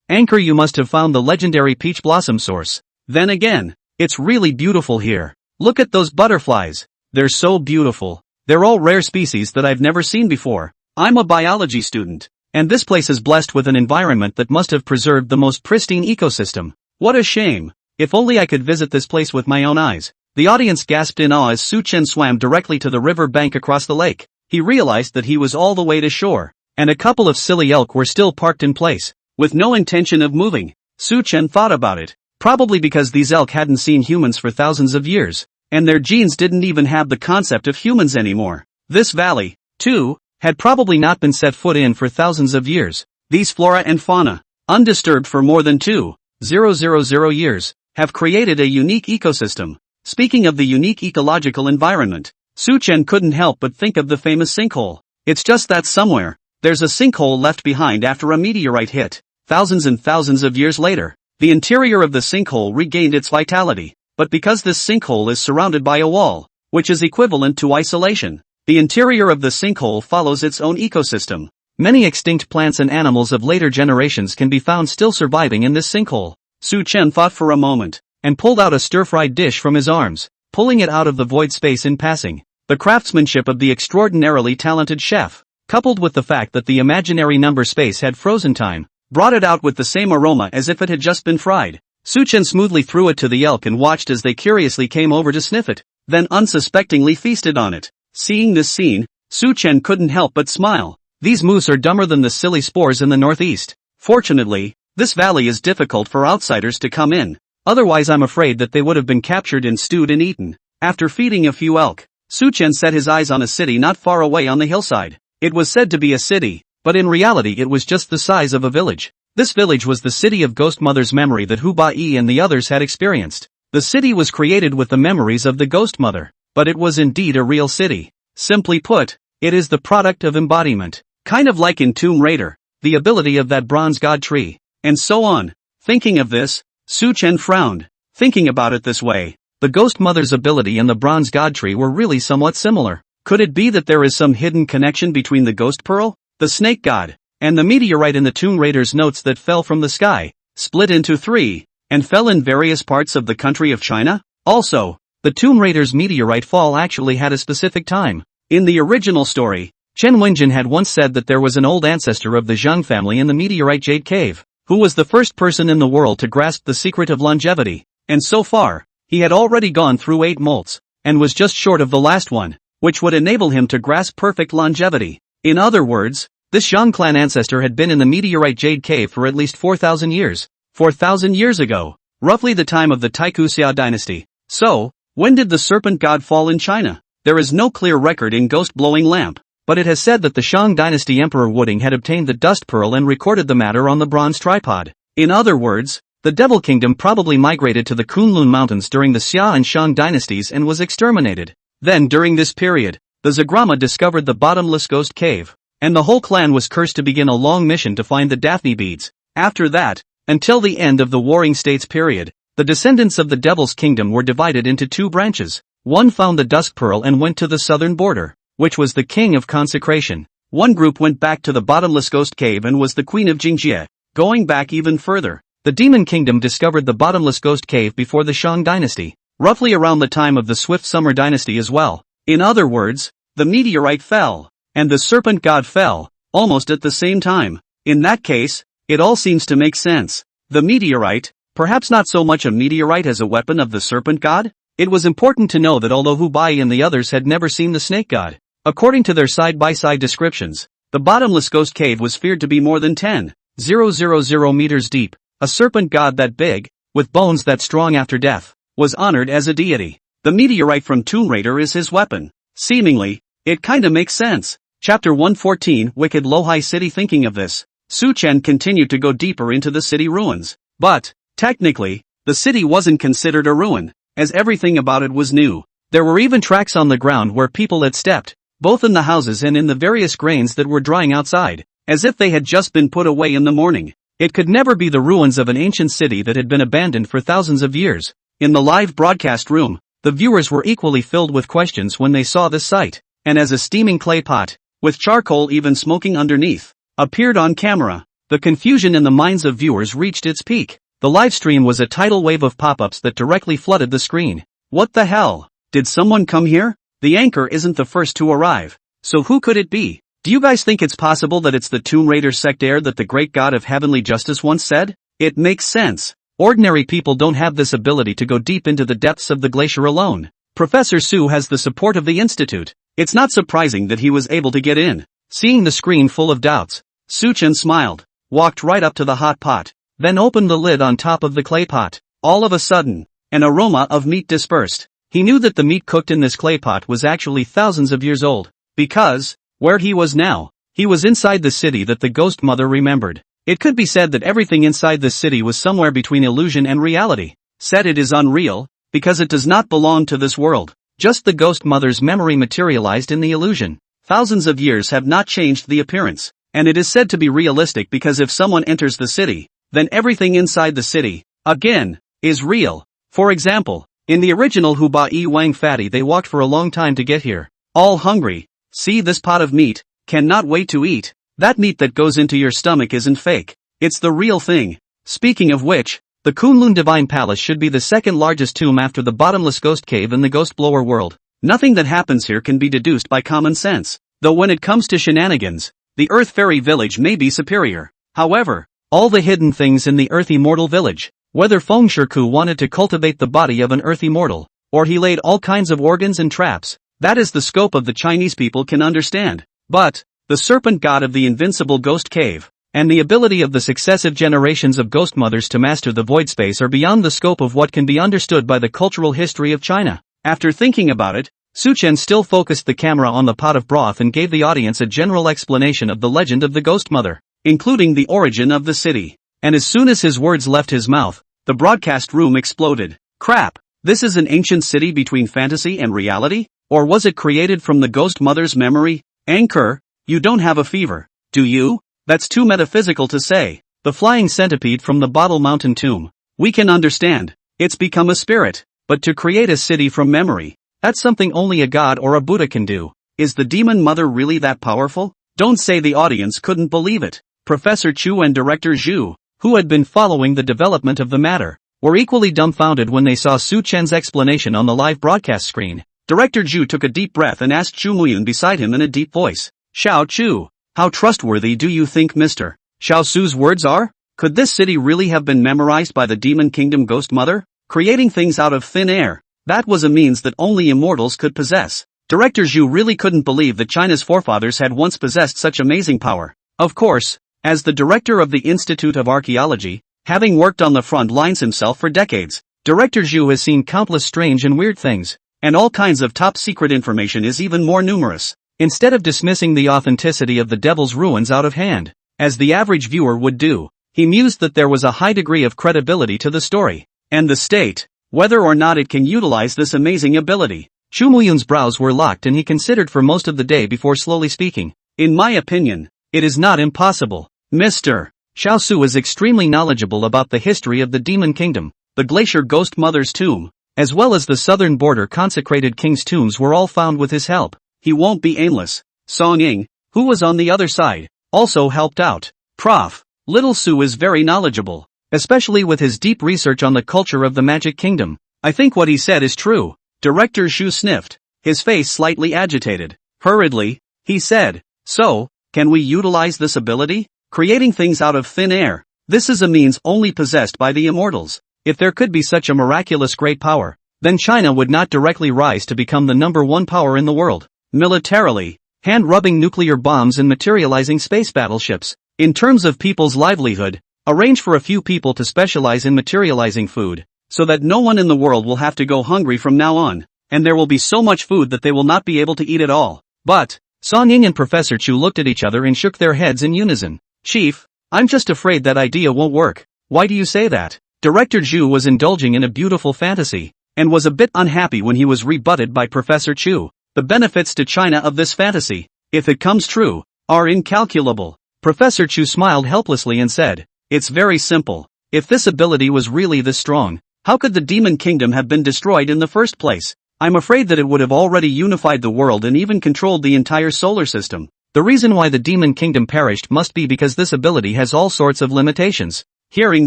anchor, you must have found the legendary peach blossom source. Then again, it's really beautiful here. Look at those butterflies. They're so beautiful. They're all rare species that I've never seen before. I'm a biology student, and this place is blessed with an environment that must have preserved the most pristine ecosystem. What a shame. If only I could visit this place with my own eyes. The audience gasped in awe as Su Chen swam directly to the river bank across the lake. He realized that he was all the way to shore, and a couple of silly elk were still parked in place, with no intention of moving. Su Chen thought about it, probably because these elk hadn't seen humans for thousands of years, and their genes didn't even have the concept of humans anymore. This valley, too, had probably not been set foot in for thousands of years. These flora and fauna, undisturbed for more than 2,000 years, have created a unique ecosystem. Speaking of the unique ecological environment, Su Chen couldn't help but think of the famous sinkhole. It's just that somewhere, there's a sinkhole left behind after a meteorite hit. Thousands and thousands of years later, the interior of the sinkhole regained its vitality, but because this sinkhole is surrounded by a wall, which is equivalent to isolation, the interior of the sinkhole follows its own ecosystem. Many extinct plants and animals of later generations can be found still surviving in this sinkhole. Su Chen thought for a moment, and pulled out a stir-fried dish from his arms, pulling it out of the void space in passing. The craftsmanship of the extraordinarily talented chef, coupled with the fact that the imaginary number space had frozen time, brought it out with the same aroma as if it had just been fried. Su Chen smoothly threw it to the elk and watched as they curiously came over to sniff it, then unsuspectingly feasted on it. Seeing this scene, Su Chen couldn't help but smile. These moose are dumber than the silly spores in the northeast. Fortunately, this valley is difficult for outsiders to come in. Otherwise I'm afraid that they would have been captured and stewed and eaten. After feeding a few elk, Su Chen set his eyes on a city not far away on the hillside. It was said to be a city, but in reality it was just the size of a village. This village was the city of Ghost Mother's memory that Hu Bai and the others had experienced. The city was created with the memories of the Ghost Mother, but it was indeed a real city. Simply put, it is the product of embodiment. Kind of like in Tomb Raider, the ability of that bronze god tree. And so on. Thinking of this, Su Chen frowned. Thinking about it this way, the Ghost Mother's ability and the bronze god tree were really somewhat similar. Could it be that there is some hidden connection between the Ghost Pearl, the Snake God, and the meteorite in the Tomb Raider's notes that fell from the sky, split into 3, and fell in various parts of the country of China? Also, the Tomb Raider's meteorite fall actually had a specific time. In the original story, Chen Wenjin had once said that there was an old ancestor of the Zhang family in the meteorite jade cave, who was the first person in the world to grasp the secret of longevity, and so far, he had already gone through 8 molts, and was just short of the last one, which would enable him to grasp perfect longevity. In other words, this Zhang clan ancestor had been in the meteorite jade cave for at least 4,000 years. 4,000 years ago, roughly the time of the Taiku Xia dynasty. So, when did the serpent god fall in China? There is no clear record in Ghost Blowing Lamp, but it has said that the Shang dynasty Emperor Wuding had obtained the dust pearl and recorded the matter on the bronze tripod. In other words, the Devil Kingdom probably migrated to the Kunlun Mountains during the Xia and Shang dynasties and was exterminated. Then during this period, the Zagrama discovered the bottomless ghost cave, and the whole clan was cursed to begin a long mission to find the Daphne beads. After that, until the end of the Warring States period, the descendants of the Devil's Kingdom were divided into 2 branches. One found the Dusk Pearl and went to the southern border, which was the king of consecration. One group went back to the bottomless ghost cave and was the queen of Jingjie. Going back even further, the Demon Kingdom discovered the bottomless ghost cave before the Shang dynasty, roughly around the time of the Swift Summer dynasty as well. In other words, the meteorite fell, and the serpent god fell, almost at the same time. In that case, it all seems to make sense. The meteorite, perhaps not so much a meteorite as a weapon of the serpent god? It was important to know that although Hu Bai and the others had never seen the snake god, according to their side-by-side descriptions, the bottomless ghost cave was feared to be more than 10,000 meters deep. A serpent god that big, with bones that strong after death, was honored as a deity. The meteorite from Tomb Raider is his weapon. Seemingly, it kinda makes sense. Chapter 114 Wicked Lohai City. Thinking of this, Su Chen continued to go deeper into the city ruins. But, technically, the city wasn't considered a ruin, as everything about it was new. There were even tracks on the ground where people had stepped, both in the houses and in the various grains that were drying outside, as if they had just been put away in the morning. It could never be the ruins of an ancient city that had been abandoned for thousands of years. In the live broadcast room, the viewers were equally filled with questions when they saw this sight, and as a steaming clay pot, with charcoal even smoking underneath, appeared on camera, the confusion in the minds of viewers reached its peak. The live stream was a tidal wave of pop-ups that directly flooded the screen. What the hell? Did someone come here? The anchor isn't the first to arrive. So who could it be? Do you guys think it's possible that it's the Tomb Raider sectaire that the great god of heavenly justice once said? It makes sense. Ordinary people don't have this ability to go deep into the depths of the glacier alone. Professor Su has the support of the Institute. It's not surprising that he was able to get in. Seeing the screen full of doubts, Su Chen smiled, walked right up to the hot pot, then opened the lid on top of the clay pot. All of a sudden, an aroma of meat dispersed. He knew that the meat cooked in this clay pot was actually thousands of years old, because, where he was now, he was inside the city that the Ghost Mother remembered. It could be said that everything inside this city was somewhere between illusion and reality. Said it is unreal, because it does not belong to this world. Just the Ghost Mother's memory materialized in the illusion. Thousands of years have not changed the appearance, and it is said to be realistic because if someone enters the city, then everything inside the city, again, is real. For example, in the original Hu Bai Wang Fatty they walked for a long time to get here. All hungry. See this pot of meat, cannot wait to eat. That meat that goes into your stomach isn't fake. It's the real thing. Speaking of which, the Kunlun Divine Palace should be the second largest tomb after the bottomless ghost cave in the Ghost Blower world. Nothing that happens here can be deduced by common sense. Though when it comes to shenanigans, the Earth Fairy Village may be superior. However, all the hidden things in the Earth Immortal Village, whether Feng Shiku wanted to cultivate the body of an Earth Immortal, or he laid all kinds of organs and traps, that is the scope of the Chinese people can understand. But, the serpent god of the invincible ghost cave, and the ability of the successive generations of ghost mothers to master the void space are beyond the scope of what can be understood by the cultural history of China. After thinking about it, Su Chen still focused the camera on the pot of broth and gave the audience a general explanation of the legend of the Ghost Mother, including the origin of the city. And as soon as his words left his mouth, the broadcast room exploded. Crap, this is an ancient city between fantasy and reality? Or was it created from the ghost mother's memory? Anchor, you don't have a fever, do you? That's too metaphysical to say. The flying centipede from the Bottle Mountain tomb. We can understand. It's become a spirit. But to create a city from memory, that's something only a god or a Buddha can do. Is the demon mother really that powerful? Don't say the audience couldn't believe it. Professor Chu and Director Zhu, who had been following the development of the matter, were equally dumbfounded when they saw Su Chen's explanation on the live broadcast screen. Director Zhu took a deep breath and asked Chu Muyun beside him in a deep voice. Xiao Chu, how trustworthy do you think Mr. Xiao Su's words are? Could this city really have been memorized by the Demon Kingdom Ghost Mother? Creating things out of thin air. That was a means that only immortals could possess. Director Zhu really couldn't believe that China's forefathers had once possessed such amazing power. Of course, as the director of the Institute of Archaeology, having worked on the front lines himself for decades, Director Zhu has seen countless strange and weird things. And all kinds of top-secret information is even more numerous. Instead of dismissing the authenticity of the Devil's Ruins out of hand, as the average viewer would do, he mused that there was a high degree of credibility to the story, and the state, whether or not it can utilize this amazing ability. Chu Muyun's brows were locked and he considered for most of the day before slowly speaking. In my opinion, it is not impossible. Mr. Xiao Su is extremely knowledgeable about the history of the Demon Kingdom. The Glacier Ghost Mother's tomb, as well as the southern border consecrated king's tombs were all found with his help. He won't be aimless. Song Ying, who was on the other side, also helped out. Prof. Little Su is very knowledgeable, especially with his deep research on the culture of the Magic Kingdom. I think what he said is true. Director Zhu sniffed, his face slightly agitated. Hurriedly, he said, so, can we utilize this ability? Creating things out of thin air. This is a means only possessed by the immortals. If there could be such a miraculous great power, then China would not directly rise to become the #1 power in the world. Militarily, hand-rubbing nuclear bombs and materializing space battleships. In terms of people's livelihood, arrange for a few people to specialize in materializing food, so that no one in the world will have to go hungry from now on, and there will be so much food that they will not be able to eat it all. But, Song Ying and Professor Chu looked at each other and shook their heads in unison. Chief, I'm just afraid that idea won't work. Why do you say that? Director Zhu was indulging in a beautiful fantasy, and was a bit unhappy when he was rebutted by Professor Chu. The benefits to China of this fantasy, if it comes true, are incalculable. Professor Chu smiled helplessly and said, it's very simple. If this ability was really this strong, how could the Demon Kingdom have been destroyed in the first place? I'm afraid that it would have already unified the world and even controlled the entire solar system. The reason why the Demon Kingdom perished must be because this ability has all sorts of limitations. Hearing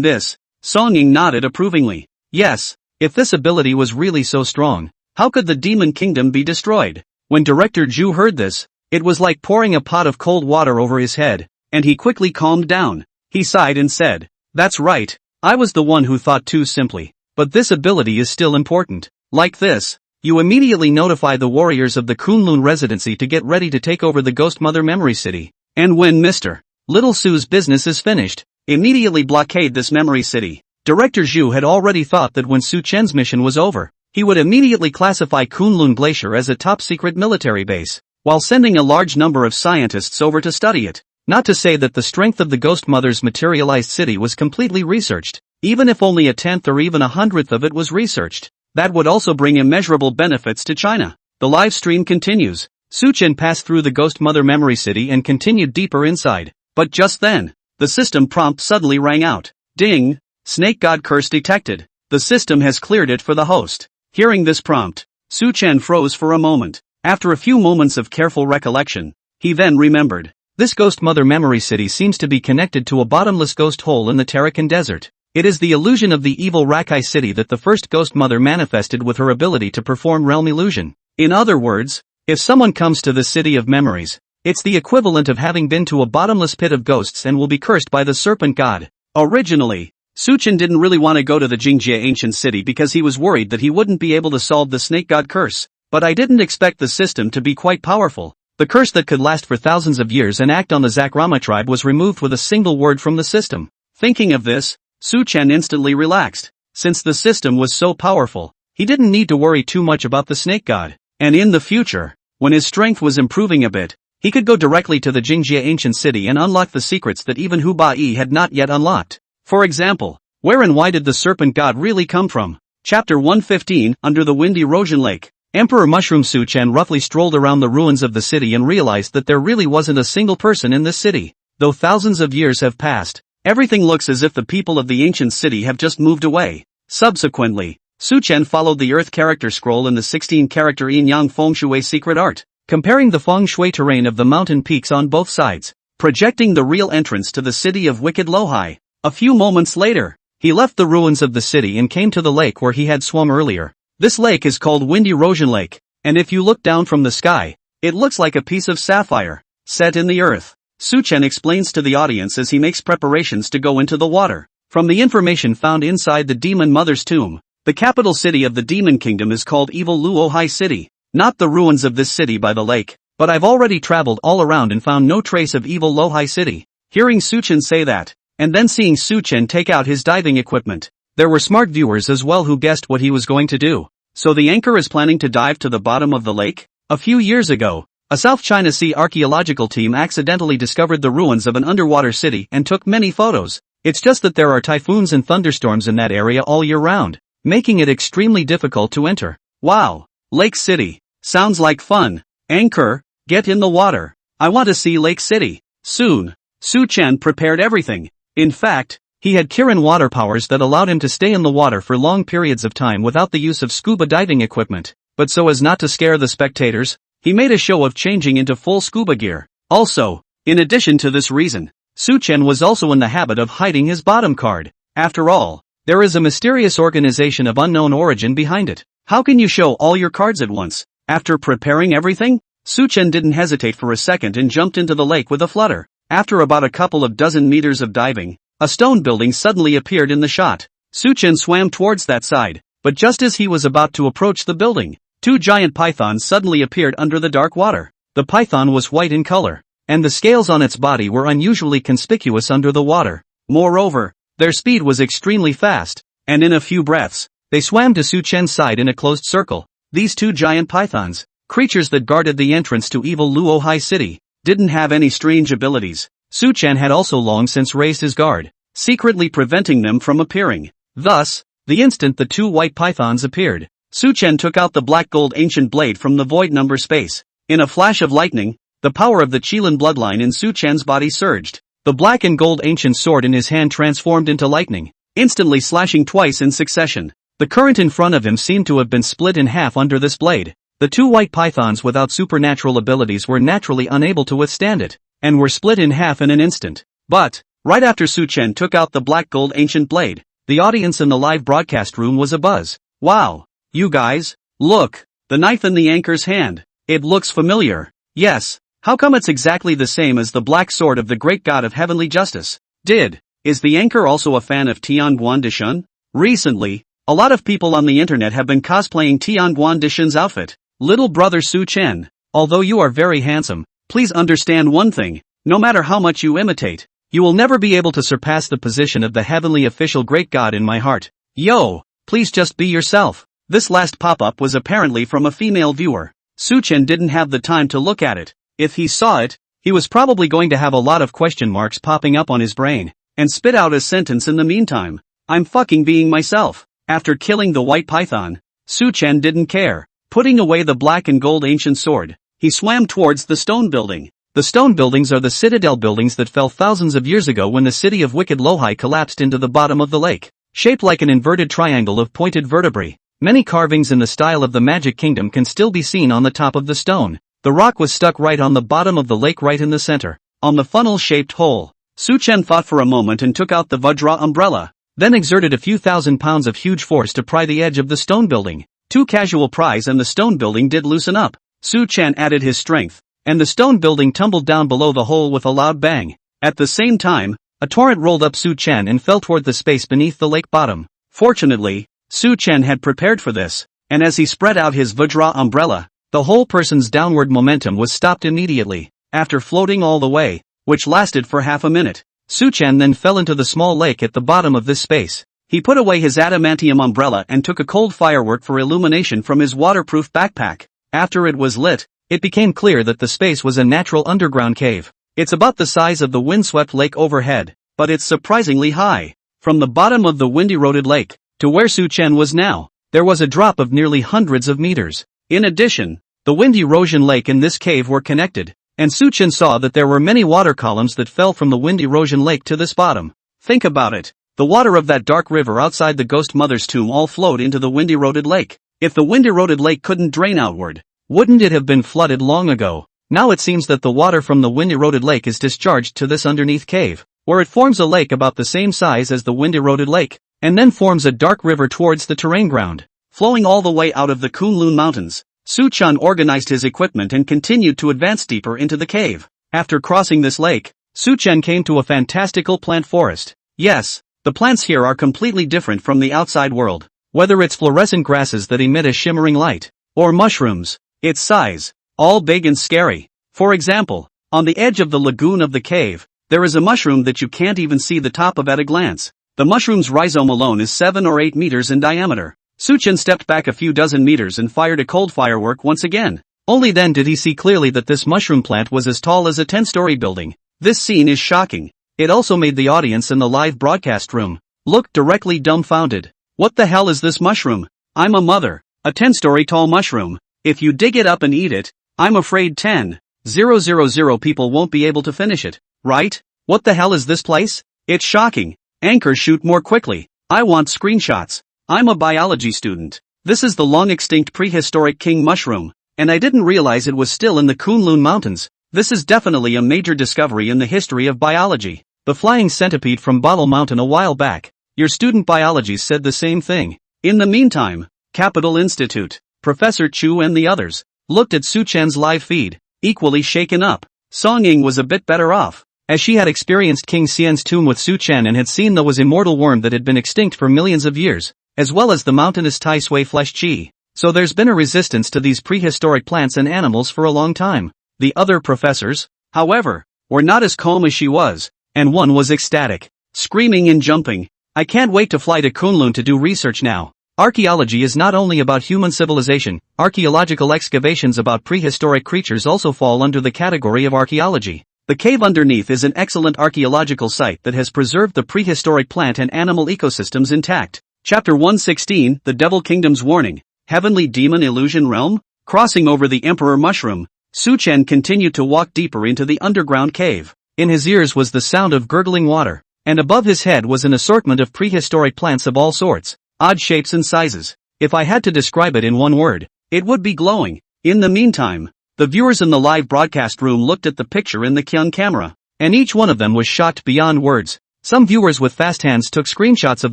this, Song Ying nodded approvingly. Yes, if this ability was really so strong, how could the Demon Kingdom be destroyed? When Director Zhu heard this, it was like pouring a pot of cold water over his head, and he quickly calmed down. He sighed and said, that's right, I was the one who thought too simply. But this ability is still important. Like this, you immediately notify the warriors of the Kunlun residency to get ready to take over the Ghost Mother Memory City. And when Mr. Little Su's business is finished, immediately blockade this memory city. Director Zhu had already thought that when Su Chen's mission was over, he would immediately classify Kunlun Glacier as a top-secret military base, while sending a large number of scientists over to study it. Not to say that the strength of the Ghost Mother's materialized city was completely researched, even if only a tenth or even 100th of it was researched. That would also bring immeasurable benefits to China. The live stream continues. Su Chen passed through the Ghost Mother Memory City and continued deeper inside. But just then, the system prompt suddenly rang out. Ding! Snake God curse detected. The system has cleared it for the host. Hearing this prompt, Su Chen froze for a moment. After a few moments of careful recollection, he then remembered. This Ghost Mother Memory City seems to be connected to a bottomless ghost hole in the Tarakan Desert. It is the illusion of the evil Rakai city that the first Ghost Mother manifested with her ability to perform realm illusion. In other words, if someone comes to the City of Memories, it's the equivalent of having been to a bottomless pit of ghosts and will be cursed by the Serpent God. Originally, Su Chen didn't really want to go to the Jingjie ancient city because he was worried that he wouldn't be able to solve the Snake God curse, but I didn't expect the system to be quite powerful. The curse that could last for thousands of years and act on the Zakrama tribe was removed with a single word from the system. Thinking of this, Su Chen instantly relaxed. Since the system was so powerful, he didn't need to worry too much about the Snake God, and in the future, when his strength was improving a bit, he could go directly to the Jingjie ancient city and unlock the secrets that even Hu Bai had not yet unlocked. For example, where and why did the Serpent God really come from? Chapter 115, Under the Wind Erosion Lake. Emperor Mushroom Su-Chen roughly strolled around the ruins of the city and realized that there really wasn't a single person in this city. Though thousands of years have passed, everything looks as if the people of the ancient city have just moved away. Subsequently, Su-Chen followed the Earth character scroll in the 16-character Yin-Yang Feng Shui secret art, comparing the Feng Shui terrain of the mountain peaks on both sides, projecting the real entrance to the city of Wicked Lohai. A few moments later, he left the ruins of the city and came to the lake where he had swum earlier. This lake is called Wind Erosion Lake, and if you look down from the sky, it looks like a piece of sapphire, set in the earth. Su-Chen explains to the audience as he makes preparations to go into the water. From the information found inside the Demon Mother's tomb, the capital city of the Demon Kingdom is called Evil Luohai City. Not the ruins of this city by the lake, but I've already traveled all around and found no trace of Evil Lohai City. Hearing Su-Chen say that, and then seeing Su-Chen take out his diving equipment, there were smart viewers as well who guessed what he was going to do. So the anchor is planning to dive to the bottom of the lake? A few years ago, a South China Sea archaeological team accidentally discovered the ruins of an underwater city and took many photos. It's just that there are typhoons and thunderstorms in that area all year round, making it extremely difficult to enter. Wow! Lake City. Sounds like fun. Anchor, get in the water. I want to see Lake City. Soon. Su-Chen prepared everything. In fact, he had Qilin water powers that allowed him to stay in the water for long periods of time without the use of scuba diving equipment. But so as not to scare the spectators, he made a show of changing into full scuba gear. Also, in addition to this reason, Su-Chen was also in the habit of hiding his bottom card. After all, there is a mysterious organization of unknown origin behind it. How can you show all your cards at once? After preparing everything, Su-Chen didn't hesitate for a second and jumped into the lake with a flutter. After about a couple of dozen meters of diving, a stone building suddenly appeared in the shot. Su-Chen swam towards that side, but just as he was about to approach the building, two giant pythons suddenly appeared under the dark water. The python was white in color, and the scales on its body were unusually conspicuous under the water. Moreover, their speed was extremely fast, and in a few breaths, they swam to Su-Chen's side in a closed circle. These two giant pythons, creatures that guarded the entrance to Evil Luohai City, didn't have any strange abilities. Su-Chen had also long since raised his guard, secretly preventing them from appearing. Thus, the instant the two white pythons appeared, Su-Chen took out the black gold ancient blade from the void number space. In a flash of lightning, the power of the Qilin bloodline in Su-Chen's body surged. The black and gold ancient sword in his hand transformed into lightning, instantly slashing twice in succession. The current in front of him seemed to have been split in half under this blade. The two white pythons without supernatural abilities were naturally unable to withstand it, and were split in half in an instant. But, right after Su-Chen took out the black gold ancient blade, the audience in the live broadcast room was abuzz. Wow! You guys, look! The knife in the anchor's hand. It looks familiar. Yes, how come it's exactly the same as the black sword of the great god of heavenly justice? Is the anchor also a fan of Tianguan Dishun? Recently, a lot of people on the internet have been cosplaying Tianguan Dishun's outfit. Little brother Su-Chen, although you are very handsome, please understand one thing, no matter how much you imitate, you will never be able to surpass the position of the heavenly official great god in my heart. Yo, please just be yourself. This last pop-up was apparently from a female viewer. Su-Chen didn't have the time to look at it. If he saw it, he was probably going to have a lot of question marks popping up on his brain, and spit out a sentence in the meantime. I'm fucking being myself. After killing the white python, Su-Chen didn't care. Putting away the black and gold ancient sword, he swam towards the stone building. The stone buildings are the citadel buildings that fell thousands of years ago when the city of Wicked Lohai collapsed into the bottom of the lake. Shaped like an inverted triangle of pointed vertebrae, many carvings in the style of the Magic Kingdom can still be seen on the top of the stone. The rock was stuck right on the bottom of the lake right in the center, on the funnel-shaped hole. Su-Chen thought for a moment and took out the Vajra umbrella, then exerted a few thousand pounds of huge force to pry the edge of the stone building. Two casual pries and the stone building did loosen up. Su-Chen added his strength, and the stone building tumbled down below the hole with a loud bang. At the same time, a torrent rolled up Su-Chen and fell toward the space beneath the lake bottom. Fortunately, Su-Chen had prepared for this, and as he spread out his Vajra umbrella, the whole person's downward momentum was stopped immediately. After floating all the way, which lasted for half a minute, Su-Chen then fell into the small lake at the bottom of this space. He put away his adamantium umbrella and took a cold firework for illumination from his waterproof backpack. After it was lit, it became clear that the space was a natural underground cave. It's about the size of the windswept lake overhead, but it's surprisingly high. From the bottom of the wind-eroded lake, to where Su-Chen was now, there was a drop of nearly hundreds of meters. In addition, the wind erosion lake and this cave were connected, and Suchen saw that there were many water columns that fell from the wind erosion lake to this bottom. Think about it. The water of that dark river outside the ghost mother's tomb all flowed into the wind eroded lake. If the wind eroded lake couldn't drain outward, wouldn't it have been flooded long ago? Now it seems that the water from the wind eroded lake is discharged to this underneath cave, where it forms a lake about the same size as the wind eroded lake, and then forms a dark river towards the terrain ground, flowing all the way out of the Qilin mountains. Suchen organized his equipment and continued to advance deeper into the cave. After crossing this lake, Suchen came to a fantastical plant forest. Yes, the plants here are completely different from the outside world. Whether it's fluorescent grasses that emit a shimmering light, or mushrooms, its size, all big and scary. For example, on the edge of the lagoon of the cave, there is a mushroom that you can't even see the top of at a glance. The mushroom's rhizome alone is 7 or 8 meters in diameter. Suchen stepped back a few dozen meters and fired a cold firework once again. Only then did he see clearly that this mushroom plant was as tall as a 10-story building. This scene is shocking. It also made the audience in the live broadcast room look directly dumbfounded. What the hell is this mushroom? I'm a mother. A 10-story tall mushroom. If you dig it up and eat it, I'm afraid 10,000 people won't be able to finish it, right? What the hell is this place? It's shocking. Anchor, shoot more quickly. I want screenshots. I'm a biology student. This is the long-extinct prehistoric king mushroom, and I didn't realize it was still in the Qilin mountains. This is definitely a major discovery in the history of biology. The flying centipede from Bottle Mountain a while back. Your student biology said the same thing. In the meantime, Capital Institute, Professor Chu and the others looked at Suchen's live feed, equally shaken up. Song Ying was a bit better off, as she had experienced King Xian's tomb with Suchen and had seen the immortal worm that had been extinct for millions of years, as well as the mountainous Tai Sui flesh chi. So there's been a resistance to these prehistoric plants and animals for a long time. The other professors, however, were not as calm as she was, and one was ecstatic, screaming and jumping. I can't wait to fly to Qilin to do research now. Archaeology is not only about human civilization. Archaeological excavations about prehistoric creatures also fall under the category of archaeology. The cave underneath is an excellent archaeological site that has preserved the prehistoric plant and animal ecosystems intact. Chapter 116, The Devil Kingdom's Warning. Heavenly Demon Illusion Realm? Crossing over the Emperor Mushroom, Suchen continued to walk deeper into the underground cave. In his ears was the sound of gurgling water, and above his head was an assortment of prehistoric plants of all sorts, odd shapes and sizes. If I had to describe it in one word, it would be glowing. In the meantime, the viewers in the live broadcast room looked at the picture in the Qilin camera, and each one of them was shocked beyond words. Some viewers with fast hands took screenshots of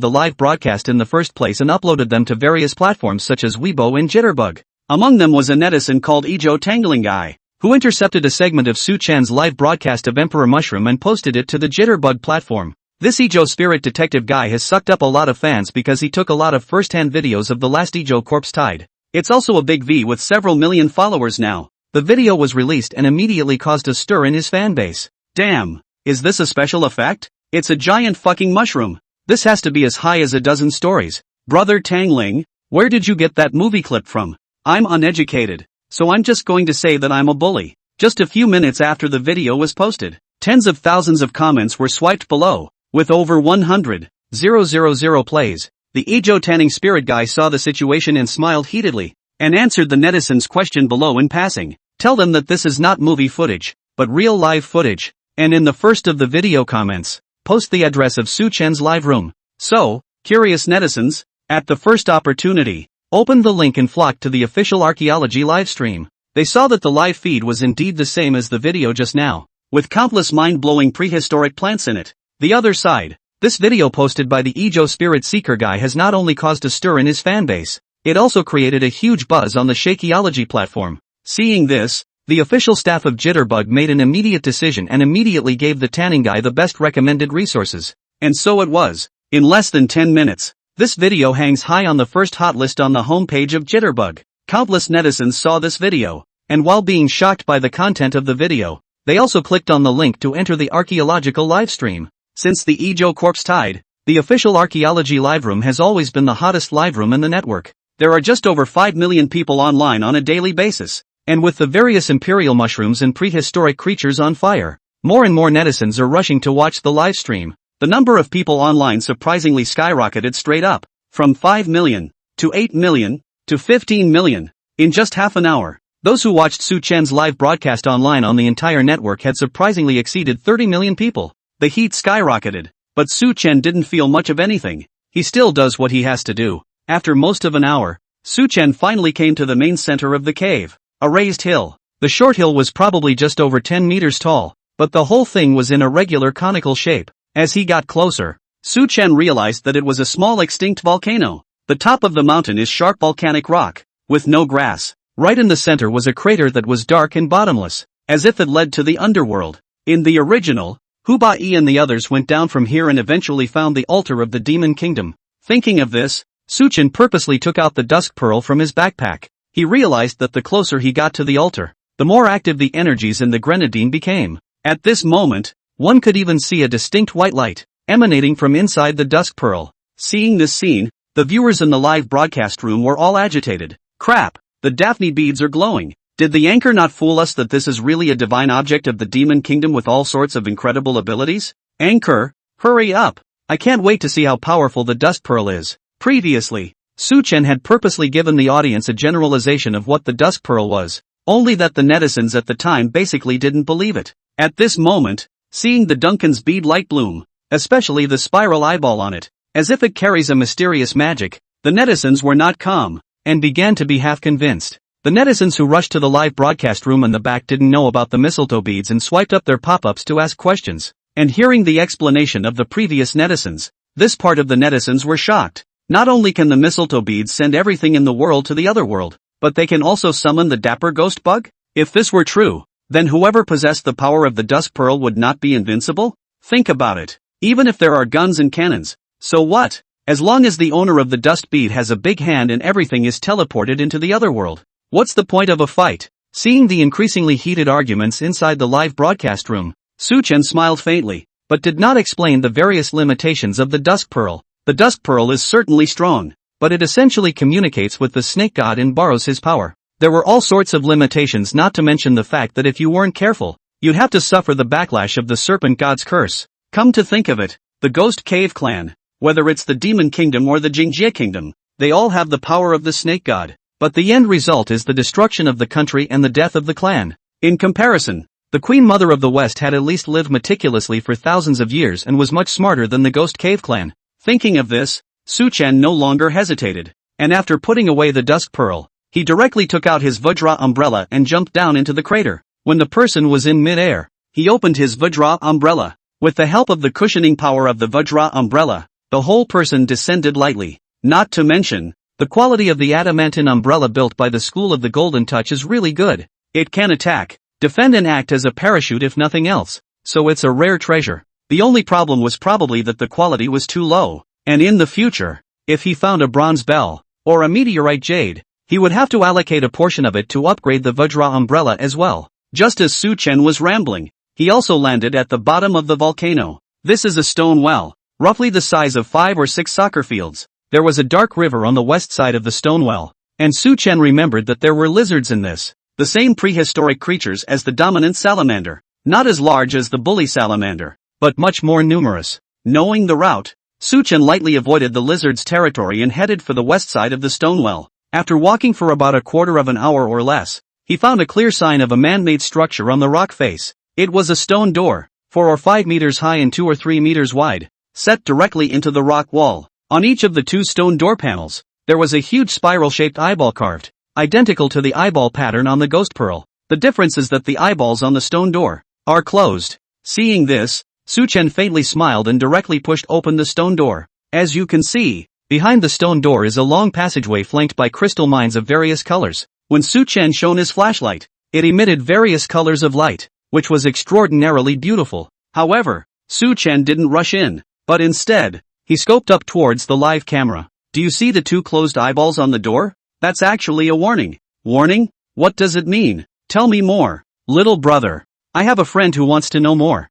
the live broadcast in the first place and uploaded them to various platforms such as Weibo and Jitterbug. Among them was a netizen called Ejo Tangling Guy, who intercepted a segment of Suchen's live broadcast of Emperor Mushroom and posted it to the Jitterbug platform. This Ejo spirit detective guy has sucked up a lot of fans because he took a lot of first-hand videos of the last Ejo corpse tide. It's also a big V with several million followers now. The video was released and immediately caused a stir in his fan base. Damn, is this a special effect? It's a giant fucking mushroom. This has to be as high as a dozen stories. Brother Tangling, where did you get that movie clip from? I'm uneducated, so I'm just going to say that I'm a bully. Just a few minutes after the video was posted, tens of thousands of comments were swiped below, with over 100,000 plays. The Ejo Tanning Spirit guy saw the situation and smiled heatedly, and answered the netizens' question below in passing. Tell them that this is not movie footage, but real live footage. And in the first of the video comments, post the address of Suchen's live room. So, curious netizens, at the first opportunity, opened the link and flocked to the official archaeology livestream. They saw that the live feed was indeed the same as the video just now, with countless mind-blowing prehistoric plants in it. The other side, this video posted by the Ejo Spirit Seeker guy has not only caused a stir in his fanbase, it also created a huge buzz on the Shakeology platform. Seeing this, the official staff of Jitterbug made an immediate decision and immediately gave the tanning guy the best recommended resources. And so it was. In less than 10 minutes, this video hangs high on the first hot list on the homepage of Jitterbug. Countless netizens saw this video, and while being shocked by the content of the video, they also clicked on the link to enter the archaeological livestream. Since the Ejo corpse tide, the official archaeology live room has always been the hottest live room in the network. There are just over 5 million people online on a daily basis. And with the various imperial mushrooms and prehistoric creatures on fire, more and more netizens are rushing to watch the live stream. The number of people online surprisingly skyrocketed straight up, from 5 million to 8 million, to 15 million. In just half an hour, those who watched Su Chen's live broadcast online on the entire network had surprisingly exceeded 30 million people. The heat skyrocketed, but Su Chen didn't feel much of anything. He still does what he has to do. After most of an hour, Su Chen finally came to the main center of the cave, a raised hill. The short hill was probably just over 10 meters tall, but the whole thing was in a regular conical shape. As he got closer, Su Chen realized that it was a small extinct volcano. The top of the mountain is sharp volcanic rock, with no grass. Right in the center was a crater that was dark and bottomless, as if it led to the underworld. In the original, Hubai and the others went down from here and eventually found the altar of the demon kingdom. Thinking of this, Su Chen purposely took out the dusk pearl from his backpack. He realized that the closer he got to the altar, the more active the energies in the grenadine became. At this moment, one could even see a distinct white light emanating from inside the dusk pearl. Seeing this scene, the viewers in the live broadcast room were all agitated. Crap, the Daphne beads are glowing. Did the anchor not fool us that this is really a divine object of the demon kingdom with all sorts of incredible abilities? Anchor, hurry up. I can't wait to see how powerful the dust pearl is. Previously, Su Chen had purposely given the audience a generalization of what the dusk pearl was, only that the netizens at the time basically didn't believe it. At this moment, seeing the Duncan's bead light bloom, especially the spiral eyeball on it, as if it carries a mysterious magic, the netizens were not calm, and began to be half convinced. The netizens who rushed to the live broadcast room in the back didn't know about the mistletoe beads and swiped up their pop-ups to ask questions. And hearing the explanation of the previous netizens, this part of the netizens were shocked. Not only can the mistletoe beads send everything in the world to the other world, but they can also summon the dapper ghost bug? If this were true, then whoever possessed the power of the dusk pearl would not be invincible? Think about it. Even if there are guns and cannons, so what? As long as the owner of the dust bead has a big hand and everything is teleported into the other world, what's the point of a fight? Seeing the increasingly heated arguments inside the live broadcast room, Su Chen smiled faintly, but did not explain the various limitations of the dusk pearl. The dusk pearl is certainly strong, but it essentially communicates with the snake god and borrows his power. There were all sorts of limitations, not to mention the fact that if you weren't careful, you'd have to suffer the backlash of the serpent god's curse. Come to think of it, the Ghost Cave clan, whether it's the Demon Kingdom or the Jingjie Kingdom, they all have the power of the snake god, but the end result is the destruction of the country and the death of the clan. In comparison, the Queen Mother of the West had at least lived meticulously for thousands of years and was much smarter than the Ghost Cave clan. Thinking of this, Su Chen no longer hesitated, and after putting away the dusk pearl, he directly took out his Vajra umbrella and jumped down into the crater. When the person was in mid-air, he opened his Vajra umbrella. With the help of the cushioning power of the Vajra umbrella, the whole person descended lightly. Not to mention, the quality of the adamantine umbrella built by the School of the Golden Touch is really good. It can attack, defend and act as a parachute if nothing else, so it's a rare treasure. The only problem was probably that the quality was too low, and in the future, if he found a bronze bell, or a meteorite jade, he would have to allocate a portion of it to upgrade the Vajra umbrella as well. Just as Su Chen was rambling, he also landed at the bottom of the volcano. This is a stone well, roughly the size of 5 or 6 soccer fields. There was a dark river on the west side of the stone well, and Su Chen remembered that there were lizards in this, the same prehistoric creatures as the dominant salamander, not as large as the bully salamander, but much more numerous. Knowing the route, Su Chen lightly avoided the lizard's territory and headed for the west side of the stone well. After walking for about a quarter of an hour or less, he found a clear sign of a man-made structure on the rock face. It was a stone door, 4 or 5 meters high and 2 or 3 meters wide, set directly into the rock wall. On each of the 2 stone door panels, there was a huge spiral-shaped eyeball carved, identical to the eyeball pattern on the ghost pearl. The difference is that the eyeballs on the stone door are closed. Seeing this, Su Chen faintly smiled and directly pushed open the stone door. As you can see, behind the stone door is a long passageway flanked by crystal mines of various colors. When Su Chen shone his flashlight, it emitted various colors of light, which was extraordinarily beautiful. However, Su Chen didn't rush in, but instead, he scoped up towards the live camera. Do you see the 2 closed eyeballs on the door? That's actually a warning. Warning? What does it mean? Tell me more. Little brother, I have a friend who wants to know more.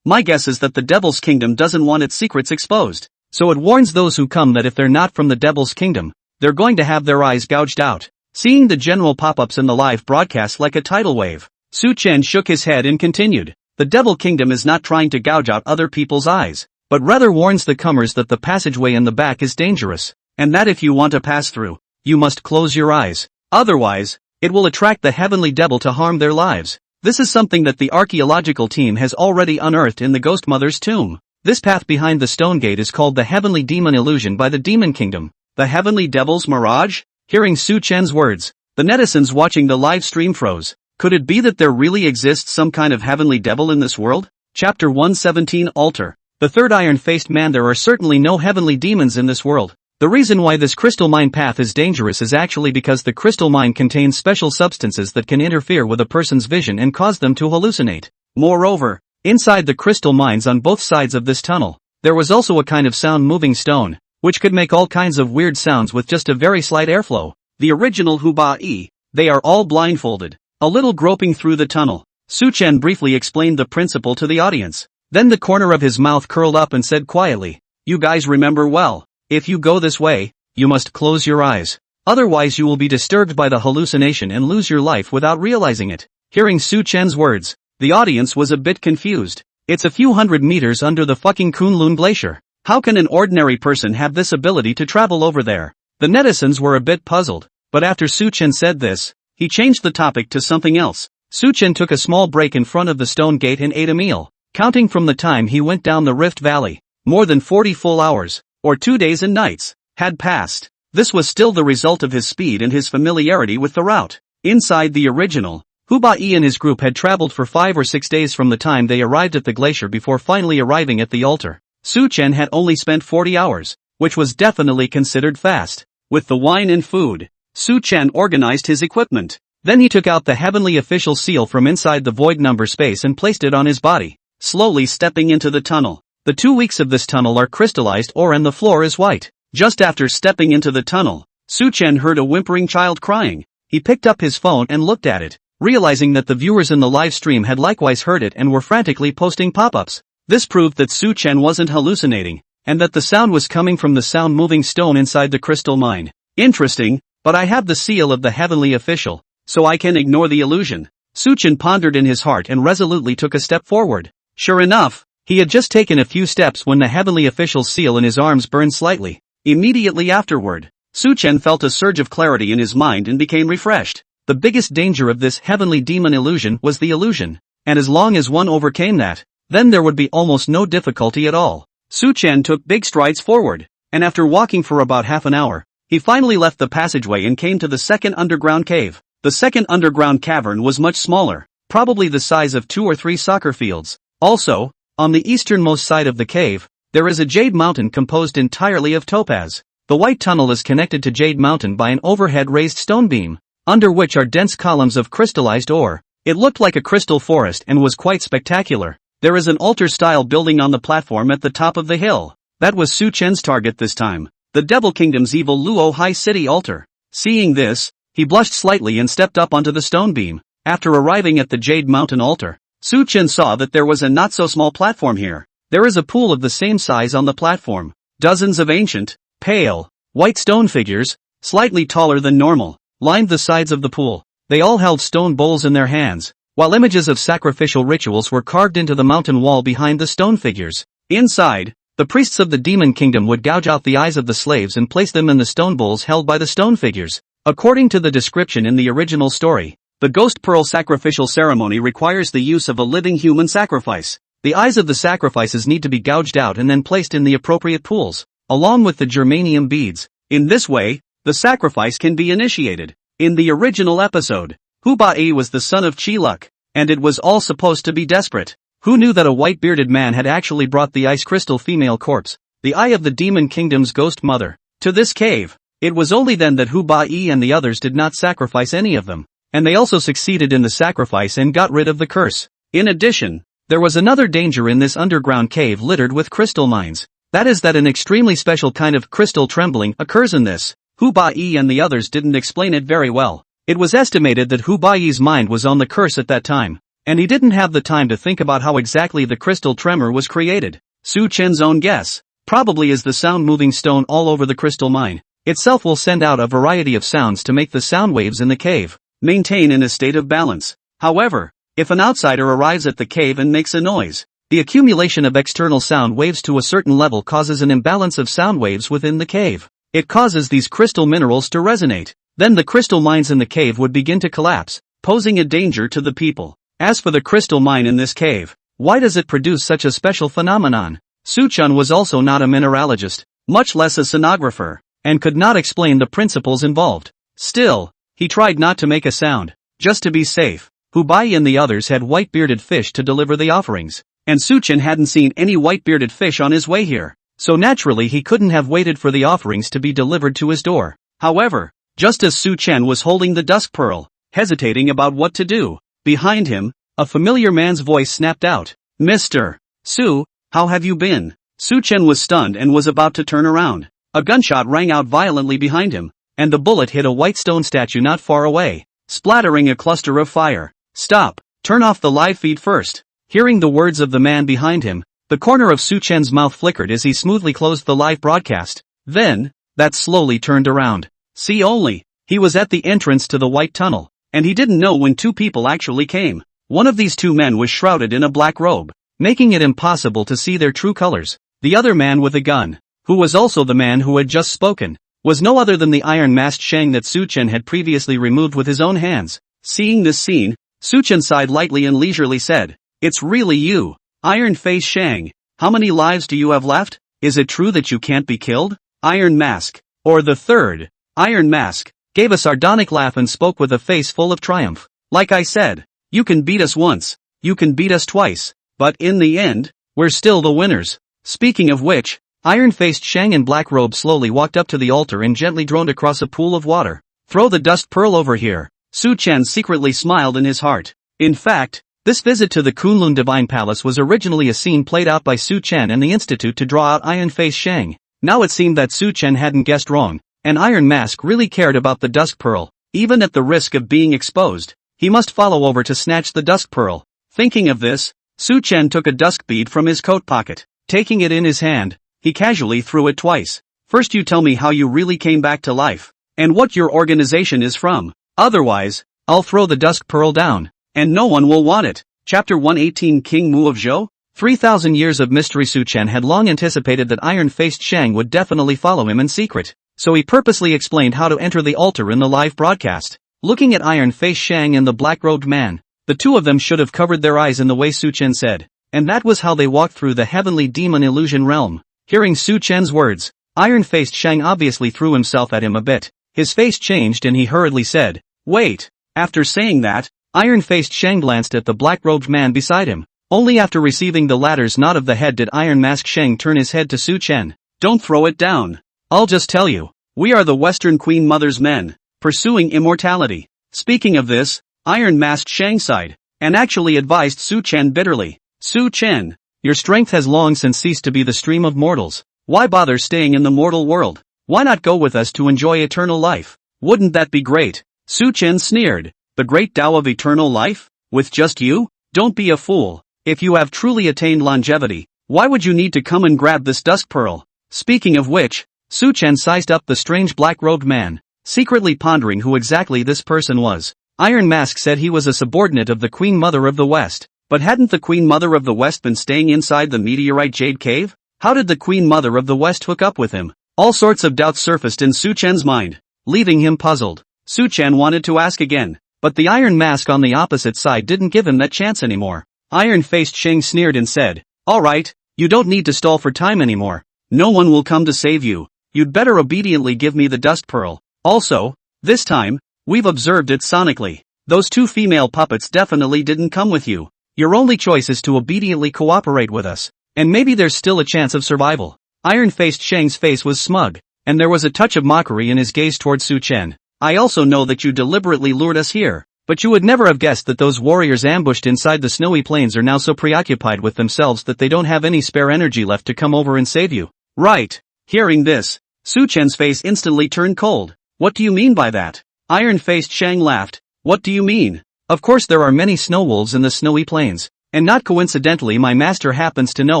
My guess is that the Devil's Kingdom doesn't want its secrets exposed, so it warns those who come that if they're not from the Devil's Kingdom, they're going to have their eyes gouged out. Seeing the general pop-ups in the live broadcast like a tidal wave, Su Chen shook his head and continued. The Devil Kingdom is not trying to gouge out other people's eyes, but rather warns the comers that the passageway in the back is dangerous. and that if you want to pass through, you must close your eyes. Otherwise, it will attract the heavenly devil to harm their lives. This is something that the archaeological team has already unearthed in the Ghost Mother's tomb. This path behind the stone gate is called the Heavenly Demon Illusion by the Demon Kingdom. The Heavenly Devil's Mirage? Hearing Su Chen's words, the netizens watching the live stream froze. Could it be that there really exists some kind of heavenly devil in this world? Chapter 117 Altar. The third iron-faced man. There are certainly no heavenly demons in this world. The reason why this crystal mine path is dangerous is actually because the crystal mine contains special substances that can interfere with a person's vision and cause them to hallucinate. Moreover, inside the crystal mines on both sides of this tunnel, there was also a kind of sound-moving stone, which could make all kinds of weird sounds with just a very slight airflow. The original Hubai, they are all blindfolded, a little groping through the tunnel. Su Chen briefly explained the principle to the audience. Then the corner of his mouth curled up and said quietly, "You guys remember well. If you go this way, you must close your eyes. Otherwise you will be disturbed by the hallucination and lose your life without realizing it." Hearing Su Chen's words, the audience was a bit confused. It's a few hundred meters under the fucking Qilin glacier. How can an ordinary person have this ability to travel over there? The netizens were a bit puzzled, but after Su Chen said this, he changed the topic to something else. Su Chen took a small break in front of the stone gate and ate a meal. Counting from the time he went down the Rift Valley, more than 40 full hours, or 2 days and nights, had passed. This was still the result of his speed and his familiarity with the route. Inside the original, Hubai and his group had traveled for 5 or 6 days from the time they arrived at the glacier before finally arriving at the altar. Su Chen had only spent 40 hours, which was definitely considered fast. With the wine and food, Su Chen organized his equipment. Then he took out the heavenly official seal from inside the void number space and placed it on his body, slowly stepping into the tunnel. The 2 weeks of this tunnel are crystallized ore and the floor is white. Just after stepping into the tunnel, Su Chen heard a whimpering child crying. He picked up his phone and looked at it, realizing that the viewers in the live stream had likewise heard it and were frantically posting pop-ups. This proved that Su Chen wasn't hallucinating, and that the sound was coming from the sound-moving stone inside the crystal mine. Interesting, but I have the seal of the heavenly official, so I can ignore the illusion. Su Chen pondered in his heart and resolutely took a step forward. Sure enough, he had just taken a few steps when the heavenly official's seal in his arms burned slightly. Immediately afterward, Su Chen felt a surge of clarity in his mind and became refreshed. The biggest danger of this heavenly demon illusion was the illusion, and as long as one overcame that, then there would be almost no difficulty at all. Su Chen took big strides forward, and after walking for about half an hour, he finally left the passageway and came to the second underground cave. The second underground cavern was much smaller, probably the size of 2 or 3 soccer fields. Also, on the easternmost side of the cave, there is a jade mountain composed entirely of topaz. The white tunnel is connected to Jade Mountain by an overhead raised stone beam, under which are dense columns of crystallized ore. It looked like a crystal forest and was quite spectacular. There is an altar-style building on the platform at the top of the hill. That was Su Chen's target this time, the Devil Kingdom's evil Luo High City altar. Seeing this, he blushed slightly and stepped up onto the stone beam. After arriving at the Jade Mountain altar, Su Chen saw that there was a not-so-small platform here. There is a pool of the same size on the platform. Dozens of ancient, pale, white stone figures, slightly taller than normal, lined the sides of the pool. They all held stone bowls in their hands, while images of sacrificial rituals were carved into the mountain wall behind the stone figures. Inside, the priests of the Demon Kingdom would gouge out the eyes of the slaves and place them in the stone bowls held by the stone figures. According to the description in the original story, the Ghost Pearl sacrificial ceremony requires the use of a living human sacrifice. The eyes of the sacrifices need to be gouged out and then placed in the appropriate pools, along with the germanium beads. In this way, the sacrifice can be initiated. In the original episode, Hubai was the son of Qilin, and it was all supposed to be desperate. Who knew that a white-bearded man had actually brought the ice crystal female corpse, the eye of the Demon Kingdom's ghost mother, to this cave? It was only then that Hubai and the others did not sacrifice any of them, and they also succeeded in the sacrifice and got rid of the curse. In addition, there was another danger in this underground cave littered with crystal mines. That is that an extremely special kind of crystal trembling occurs in this. Hubai and the others didn't explain it very well. It was estimated that Hubai's mind was on the curse at that time, and he didn't have the time to think about how exactly the crystal tremor was created. Su Chen's own guess probably is the sound-moving stone all over the crystal mine itself will send out a variety of sounds to make the sound waves in the cave maintain in a state of balance. However, if an outsider arrives at the cave and makes a noise, the accumulation of external sound waves to a certain level causes an imbalance of sound waves within the cave. It causes these crystal minerals to resonate. Then the crystal mines in the cave would begin to collapse, posing a danger to the people. As for the crystal mine in this cave, why does it produce such a special phenomenon? Suchun was also not a mineralogist, much less a sonographer, and could not explain the principles involved. Still, he tried not to make a sound, just to be safe. Hubai and the others had white-bearded fish to deliver the offerings, and Suchun hadn't seen any white-bearded fish on his way here, so naturally he couldn't have waited for the offerings to be delivered to his door. However, just as Suchun was holding the dusk pearl, hesitating about what to do, behind him, a familiar man's voice snapped out. Mr. Su, how have you been? Suchun was stunned and was about to turn around. A gunshot rang out violently behind him, and the bullet hit a white stone statue not far away, splattering a cluster of fire. Stop! Turn off the live feed first. Hearing the words of the man behind him, the corner of Suchun's mouth flickered as he smoothly closed the live broadcast. Then, that slowly turned around. See only, he was at the entrance to the white tunnel, and he didn't know when two people actually came. One of these two men was shrouded in a black robe, making it impossible to see their true colors. The other man with a gun, who was also the man who had just spoken, was no other than the iron-masked Shang that Suchun had previously removed with his own hands. Seeing this scene, Suchun sighed lightly and leisurely said, "It's really you, Iron Face Shang. How many lives do you have left? Is it true that you can't be killed?" Iron Mask, or the third, Iron Mask, gave a sardonic laugh and spoke with a face full of triumph. "Like I said, you can beat us once, you can beat us twice, but in the end, we're still the winners." Speaking of which, iron-faced Shang in black robe slowly walked up to the altar and gently droned across a pool of water. "Throw the dust pearl over here." Suchun secretly smiled in his heart. In fact, this visit to the Qilin Divine Palace was originally a scene played out by Suchun and the Institute to draw out Iron-Face Shang. Now it seemed that Suchun hadn't guessed wrong, and Iron Mask really cared about the dusk pearl. Even at the risk of being exposed, he must follow over to snatch the dusk pearl. Thinking of this, Suchun took a dusk bead from his coat pocket. Taking it in his hand, he casually threw it twice. "First you tell me how you really came back to life, and what your organization is from. Otherwise, I'll throw the dusk pearl down, and no one will want it." Chapter 118 King Mu of Zhou? 3,000 years of mystery. Suchun had long anticipated that iron-faced Shang would definitely follow him in secret, so he purposely explained how to enter the altar in the live broadcast. Looking at iron-faced Shang and the black-robed man, the two of them should have covered their eyes in the way Suchun said, and that was how they walked through the heavenly demon illusion realm. Hearing Suchun's words, iron-faced Shang obviously threw himself at him a bit. His face changed and he hurriedly said, "Wait." After saying that, iron-faced Shang glanced at the black-robed man beside him. Only after receiving the latter's nod of the head did Iron Mask Shang turn his head to Suchun. "Don't throw it down. I'll just tell you, we are the Western Queen Mother's men, pursuing immortality." Speaking of this, Iron Masked Shang sighed, and actually advised Suchun bitterly. "Suchun, your strength has long since ceased to be the stream of mortals. Why bother staying in the mortal world? Why not go with us to enjoy eternal life? Wouldn't that be great?" Suchun sneered. "The great Tao of eternal life? With just you? Don't be a fool. If you have truly attained longevity, why would you need to come and grab this dusk pearl?" Speaking of which, Suchun sized up the strange black-robed man, secretly pondering who exactly this person was. Iron Mask said he was a subordinate of the Queen Mother of the West, but hadn't the Queen Mother of the West been staying inside the meteorite jade cave? How did the Queen Mother of the West hook up with him? All sorts of doubts surfaced in Suchun's mind, leaving him puzzled. Suchun wanted to ask again, but the Iron Mask on the opposite side didn't give him that chance anymore. Iron-faced Shang sneered and said, "All right, you don't need to stall for time anymore. No one will come to save you. You'd better obediently give me the dust pearl. Also, this time, we've observed it sonically. Those two female puppets definitely didn't come with you. Your only choice is to obediently cooperate with us, and maybe there's still a chance of survival." Iron-faced Shang's face was smug, and there was a touch of mockery in his gaze towards Suchun. "I also know that you deliberately lured us here, but you would never have guessed that those warriors ambushed inside the snowy plains are now so preoccupied with themselves that they don't have any spare energy left to come over and save you. Right?" Hearing this, Suchun's face instantly turned cold. "What do you mean by that?" Iron-faced Shang laughed. "What do you mean? Of course there are many snow wolves in the snowy plains, and not coincidentally my master happens to know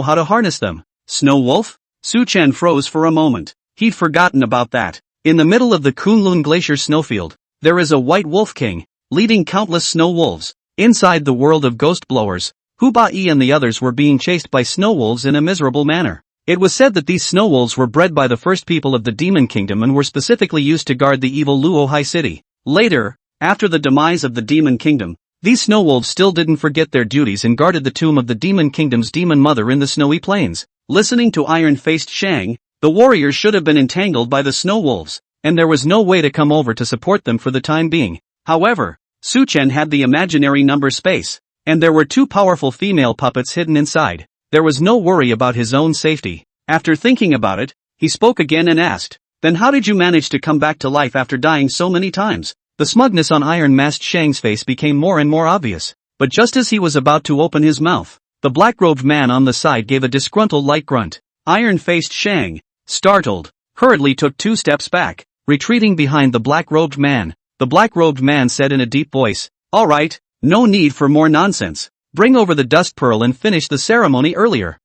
how to harness them." "Snow wolf?" Suchun froze for a moment. He'd forgotten about that. In the middle of the Kunlun Glacier snowfield, there is a white wolf king, leading countless snow wolves. Inside the world of ghost blowers, Hubai and the others were being chased by snow wolves in a miserable manner. It was said that these snow wolves were bred by the first people of the Demon Kingdom and were specifically used to guard the evil Luo High City. Later, after the demise of the Demon Kingdom, these snow wolves still didn't forget their duties and guarded the tomb of the Demon Kingdom's demon mother in the snowy plains. Listening to iron-faced Shang, the warriors should have been entangled by the snow wolves, and there was no way to come over to support them for the time being. However, Su Chen had the imaginary number space, and there were two powerful female puppets hidden inside. There was no worry about his own safety. After thinking about it, he spoke again and asked, "Then how did you manage to come back to life after dying so many times?" The smugness on iron-masked Shang's face became more and more obvious, but just as he was about to open his mouth, the black-robed man on the side gave a disgruntled light grunt. Iron-faced Shang, startled, hurriedly took 2 steps back, retreating behind the black-robed man. The black-robed man said in a deep voice, "All right, no need for more nonsense. Bring over the dust pearl and finish the ceremony earlier."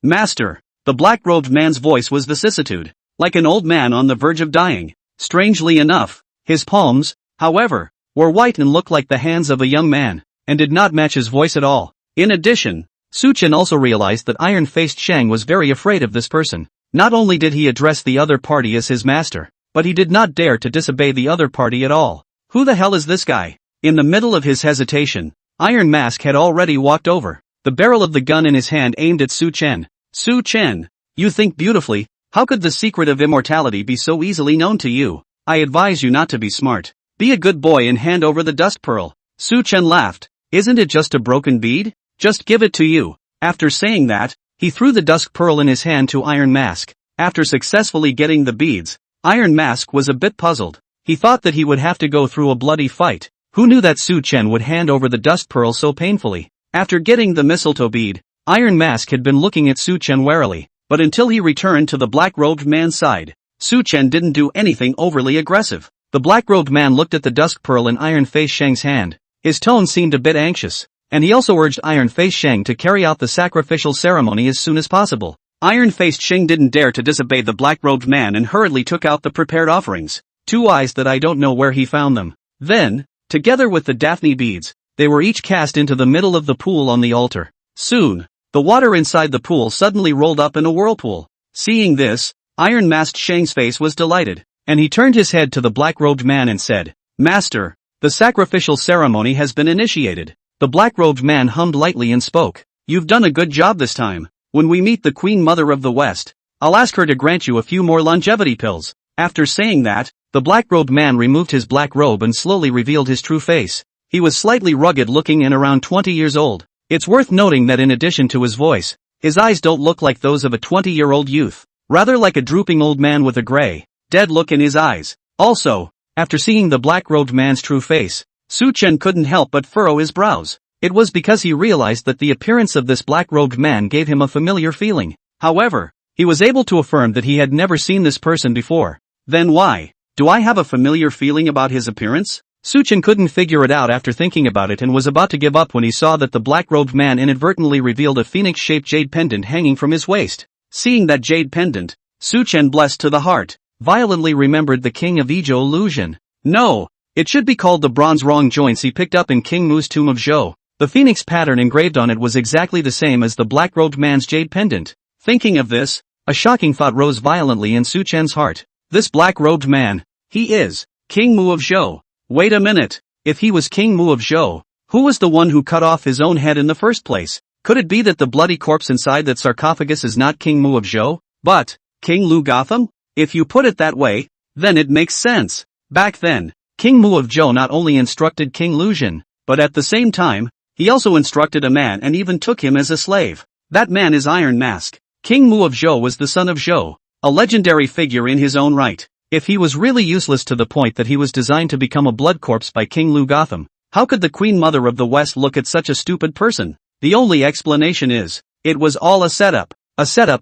Master." The black-robed man's voice was vicissitude, like an old man on the verge of dying. Strangely enough, his palms, however, were white and looked like the hands of a young man, and did not match his voice at all. In addition, Su Chen also realized that iron-faced Shang was very afraid of this person. Not only did he address the other party as his master, but he did not dare to disobey the other party at all. Who the hell is this guy? In the middle of his hesitation, Iron Mask had already walked over, the barrel of the gun in his hand aimed at Su Chen. "Su Chen, you think beautifully. How could the secret of immortality be so easily known to you? I advise you not to be smart. Be a good boy and hand over the dust pearl." Su Chen laughed. "Isn't it just a broken bead? Just give it to you." After saying that, he threw the dust pearl in his hand to Iron Mask. After successfully getting the beads, Iron Mask was a bit puzzled. He thought that he would have to go through a bloody fight. Who knew that Su Chen would hand over the dust pearl so painfully? After getting the mistletoe bead, Iron Mask had been looking at Su Chen warily, but until he returned to the black-robed man's side, Su Chen didn't do anything overly aggressive. The black-robed man looked at the dust pearl in Iron-Face Shang's hand. His tone seemed a bit anxious, and he also urged Iron-Face Shang to carry out the sacrificial ceremony as soon as possible. Iron-Faced Shang didn't dare to disobey the black-robed man and hurriedly took out the prepared offerings. 2 eyes that I don't know where he found them. Then, together with the Daphne beads, they were each cast into the middle of the pool on the altar. Soon, the water inside the pool suddenly rolled up in a whirlpool. Seeing this, Iron-Masked Shang's face was delighted, and he turned his head to the black-robed man and said, "Master, the sacrificial ceremony has been initiated." The black-robed man hummed lightly and spoke, "You've done a good job this time. When we meet the Queen Mother of the West, I'll ask her to grant you a few more longevity pills." After saying that, the black-robed man removed his black robe and slowly revealed his true face. He was slightly rugged-looking and around 20 years old. It's worth noting that in addition to his voice, his eyes don't look like those of a 20-year-old youth, rather like a drooping old man with a gray, dead look in his eyes. Also, after seeing the black-robed man's true face, Su Chen couldn't help but furrow his brows. It was because he realized that the appearance of this black-robed man gave him a familiar feeling. However, he was able to affirm that he had never seen this person before. Then why do I have a familiar feeling about his appearance? Su Chen couldn't figure it out after thinking about it and was about to give up when he saw that the black-robed man inadvertently revealed a phoenix-shaped jade pendant hanging from his waist. Seeing that jade pendant, Su Chen blessed to the heart, violently remembered the king of Ezhou illusion. No, it should be called the bronze wrong joints he picked up in King Mu's tomb of Zhou. The phoenix pattern engraved on it was exactly the same as the black-robed man's jade pendant. Thinking of this, a shocking thought rose violently in Su Chen's heart. This black-robed man, he is King Mu of Zhou. Wait a minute, if he was King Mu of Zhou, who was the one who cut off his own head in the first place? Could it be that the bloody corpse inside that sarcophagus is not King Mu of Zhou, but King Lu Gotham? If you put it that way, then it makes sense. Back then, King Mu of Zhou not only instructed King Luzhen, but at the same time, he also instructed a man and even took him as a slave. That man is Iron Mask. King Mu of Zhou was the son of Zhou, a legendary figure in his own right. If he was really useless to the point that he was designed to become a blood corpse by King Lu Gotham, how could the Queen Mother of the West look at such a stupid person? The only explanation is, it was all a setup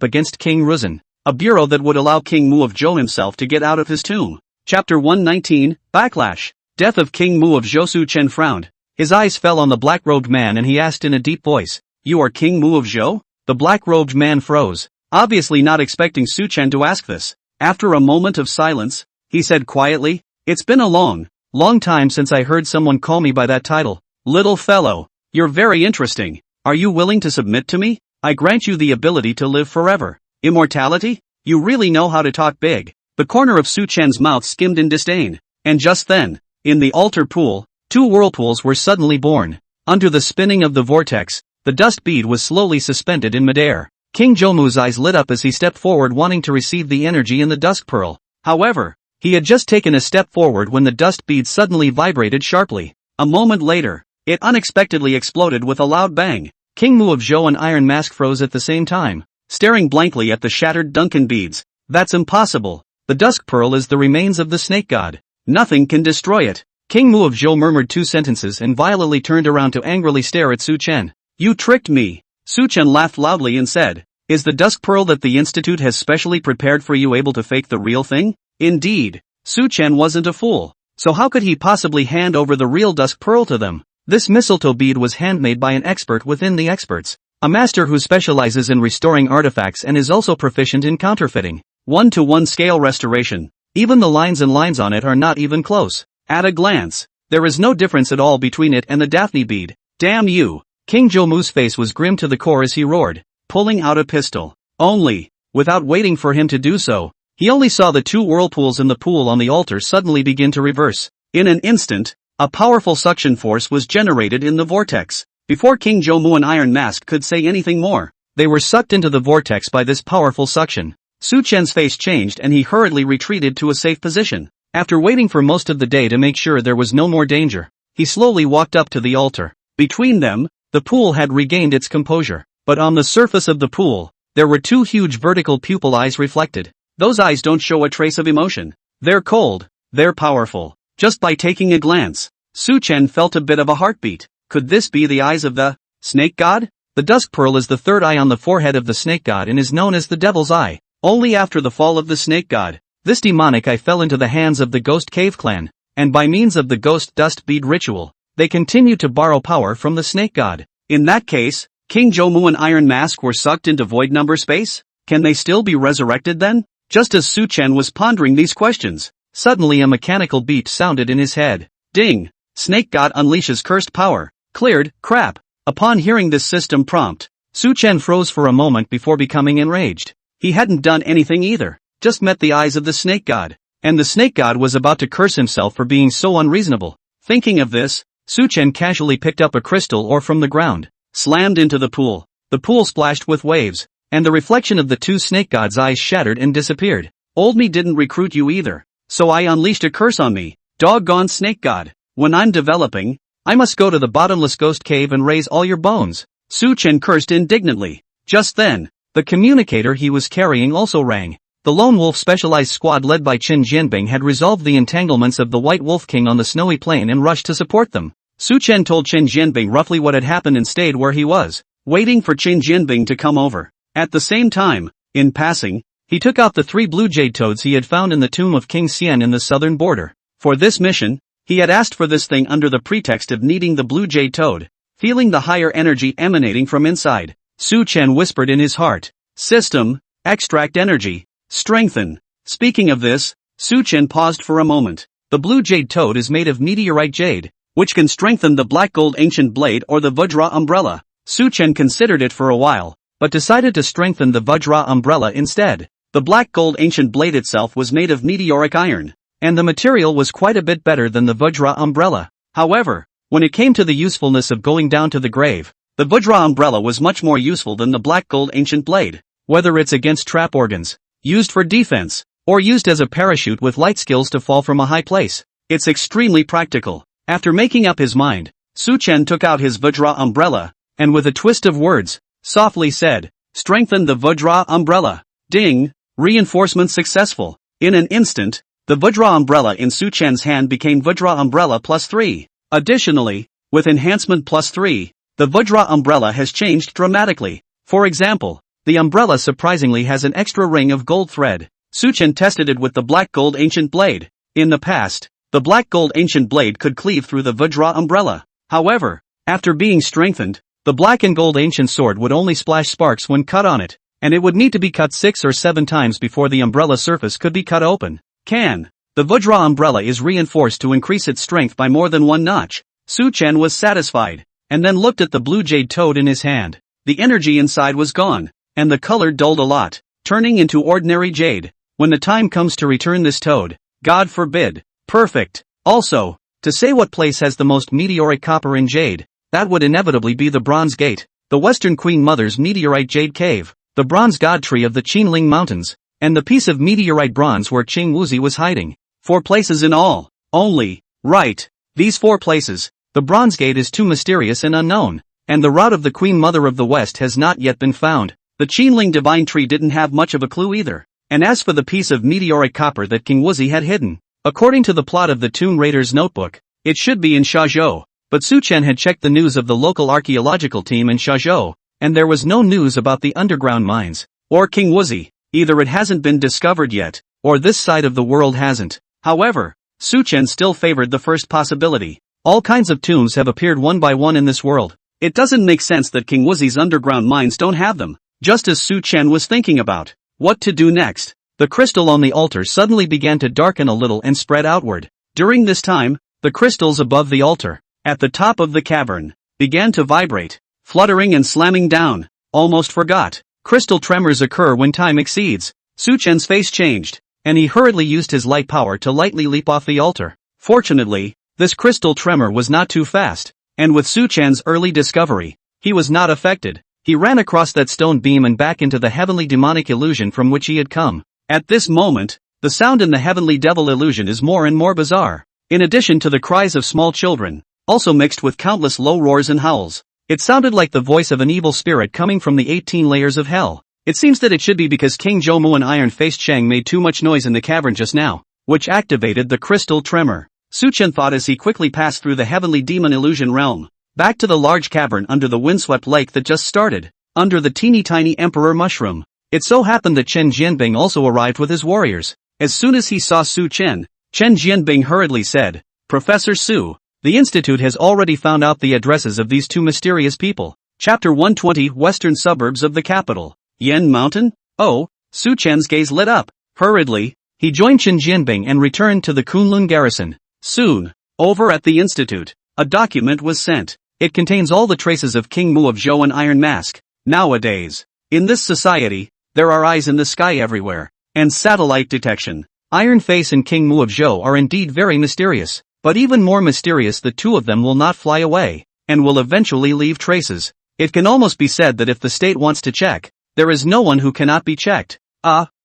against King Ruzhen, a bureau that would allow King Mu of Zhou himself to get out of his tomb. Chapter 119, Backlash. Death of King Mu of Zhou. Su Chen frowned. His eyes fell on the black-robed man and he asked in a deep voice, "You are King Mu of Zhou?" The black-robed man froze, obviously not expecting Su Chen to ask this. After a moment of silence, he said quietly, "It's been a long time since I heard someone call me by that title. Little fellow, you're very interesting. Are you willing to submit to me? I grant you the ability to live forever. Immortality? You really know how to talk big. The corner of Su Chen's mouth skimmed in disdain. And just then, in the altar pool, two whirlpools were suddenly born. Under the spinning of the vortex, the dust bead was slowly suspended in midair. King Jomu's eyes lit up as he stepped forward wanting to receive the energy in the dusk pearl. However, he had just taken a step forward when the dust bead suddenly vibrated sharply. A moment later, it unexpectedly exploded with a loud bang. King Mu of Zhou and Iron Mask froze at the same time, staring blankly at the shattered Duncan beads. That's impossible. The dusk pearl is the remains of the snake god. Nothing can destroy it. King Mu of Zhou murmured two sentences and violently turned around to angrily stare at Su Chen. You tricked me. Su Chen laughed loudly and said, Is the dusk pearl that the Institute has specially prepared for you able to fake the real thing? Indeed. Su Chen wasn't a fool. So how could he possibly hand over the real dusk pearl to them? This mistletoe bead was handmade by an expert within the experts. A master who specializes in restoring artifacts and is also proficient in counterfeiting. 1-to-1 scale restoration. Even the lines and lines on it are not even close. At a glance, there is no difference at all between it and the Daphne bead. Damn you! King Jomu's face was grim to the core as he roared, pulling out a pistol. Only, without waiting for him to do so, he only saw the two whirlpools in the pool on the altar suddenly begin to reverse. In an instant, a powerful suction force was generated in the vortex. Before King Jomu and Iron Mask could say anything more, they were sucked into the vortex by this powerful suction. Su Chen's face changed and he hurriedly retreated to a safe position. After waiting for most of the day to make sure there was no more danger, he slowly walked up to the altar. Between them, the pool had regained its composure, but on the surface of the pool, there were two huge vertical pupil eyes reflected. Those eyes don't show a trace of emotion. They're cold, they're powerful. Just by taking a glance, Su Chen felt a bit of a heartbeat. Could this be the eyes of the snake god? The dusk pearl is the third eye on the forehead of the snake god and is known as the devil's eye. Only after the fall of the snake god, this demonic eye fell into the hands of the Ghost Cave clan, and by means of the ghost dust bead ritual, they continued to borrow power from the snake god. In that case, King Jomu and Iron Mask were sucked into void number space? Can they still be resurrected then? Just as Su Chen was pondering these questions, suddenly a mechanical beep sounded in his head. Ding! Snake god unleashes cursed power. Cleared. Crap. Upon hearing this system prompt, Su Chen froze for a moment before becoming enraged. He hadn't done anything either, just met the eyes of the snake god, and the snake god was about to curse himself for being so unreasonable. Thinking of this, Su Chen casually picked up a crystal ore from the ground, slammed into the pool. The pool splashed with waves, and the reflection of the two snake gods' eyes shattered and disappeared. Old me didn't recruit you either, so I unleashed a curse on me. Doggone snake god. When I'm developing, I must go to the bottomless ghost cave and raise all your bones. Su Chen cursed indignantly. Just then, the communicator he was carrying also rang. The Lone Wolf Specialized Squad led by Qin Jianbing had resolved the entanglements of the White Wolf King on the snowy plain and rushed to support them. Su Chen told Qin Jianbing roughly what had happened and stayed where he was, waiting for Qin Jianbing to come over. At the same time, in passing, he took out the 3 blue jade toads he had found in the tomb of King Xian in the southern border. For this mission, he had asked for this thing under the pretext of needing the blue jade toad. Feeling the higher energy emanating from inside, Su Chen whispered in his heart, System, extract energy, strengthen. Speaking of this, Su Chen paused for a moment. The blue jade toad is made of meteorite jade, which can strengthen the black gold ancient blade or the Vajra umbrella. Su Chen considered it for a while, but decided to strengthen the Vajra umbrella instead. The black gold ancient blade itself was made of meteoric iron, and the material was quite a bit better than the Vajra umbrella. However, when it came to the usefulness of going down to the grave, the Vajra umbrella was much more useful than the black gold ancient blade. Whether it's against trap organs, used for defense, or used as a parachute with light skills to fall from a high place, it's extremely practical. After making up his mind, Su Chen took out his Vajra umbrella, and with a twist of words, softly said, Strengthen the Vajra umbrella. Ding! Reinforcement successful. In an instant, the Vajra umbrella in Su Chen's hand became Vajra umbrella +3. Additionally, with enhancement +3, the Vajra umbrella has changed dramatically. For example, the umbrella surprisingly has an extra ring of gold thread. Su Chen tested it with the black gold ancient blade. In the past, the black gold ancient blade could cleave through the Vajra umbrella. However, after being strengthened, the black and gold ancient sword would only splash sparks when cut on it, and it would need to be cut 6 or 7 times before the umbrella surface could be cut open. The Vajra umbrella is reinforced to increase its strength by more than 1 notch. Su Chen was satisfied, and then looked at the blue jade toad in his hand. The energy inside was gone, and the color dulled a lot. turning into ordinary jade. When the time comes to return this toad, God forbid. Perfect. Also, to say what place has the most meteoric copper in jade, that would inevitably be the Bronze Gate, the Western Queen Mother's meteorite jade cave, the bronze god tree of the Qilin Mountains, and the piece of meteorite bronze where Qing Wuzi was hiding. 4 places in all. Only. Right. These 4 places. The Bronze Gate is too mysterious and unknown, and the route of the Queen Mother of the West has not yet been found. The Qinling divine tree didn't have much of a clue either. And as for the piece of meteoric copper that King Wuzi had hidden, according to the plot of the Tomb Raider's notebook, it should be in Shazhou. But Su Chen had checked the news of the local archaeological team in Shazhou, and there was no news about the underground mines, or King Wuzi. Either it hasn't been discovered yet, or this side of the world hasn't. However, Su Chen still favored the first possibility. All kinds of tombs have appeared one by one in this world. It doesn't make sense that King Wuzi's underground mines don't have them. Just as Su Chen was thinking about what to do next, the crystal on the altar suddenly began to darken a little and spread outward. During this time, the crystals above the altar, at the top of the cavern, began to vibrate, fluttering and slamming down. Almost forgot. Crystal tremors occur when time exceeds. Su Chen's face changed, and he hurriedly used his light power to lightly leap off the altar. Fortunately, this crystal tremor was not too fast, and with Su Chen's early discovery, he was not affected. He ran across that stone beam and back into the heavenly demonic illusion from which he had come. At this moment, the sound in the heavenly devil illusion is more and more bizarre. In addition to the cries of small children, also mixed with countless low roars and howls, it sounded like the voice of an evil spirit coming from the 18 layers of hell. It seems that it should be because King Zhoumu and Iron-Faced Shang made too much noise in the cavern just now, which activated the crystal tremor. Su Chen thought as he quickly passed through the heavenly demon illusion realm, back to the large cavern under the windswept lake that just started, under the teeny-tiny emperor mushroom. It so happened that Chen Jianbing also arrived with his warriors. As soon as he saw Su Chen, Chen Jianbing hurriedly said, "Professor Su, the Institute has already found out the addresses of these 2 mysterious people." Chapter 120 Western Suburbs of the Capital. Yan Mountain? Oh, Su Chen's gaze lit up. Hurriedly, he joined Chen Jianbing and returned to the Kunlun garrison. Soon, over at the Institute, a document was sent. It contains all the traces of King Mu of Zhou and Iron Mask. Nowadays, in this society, there are eyes in the sky everywhere, and satellite detection. Iron Face and King Mu of Zhou are indeed very mysterious, but even more mysterious, the 2 of them will not fly away, and will eventually leave traces. It can almost be said that if the state wants to check, there is no one who cannot be checked.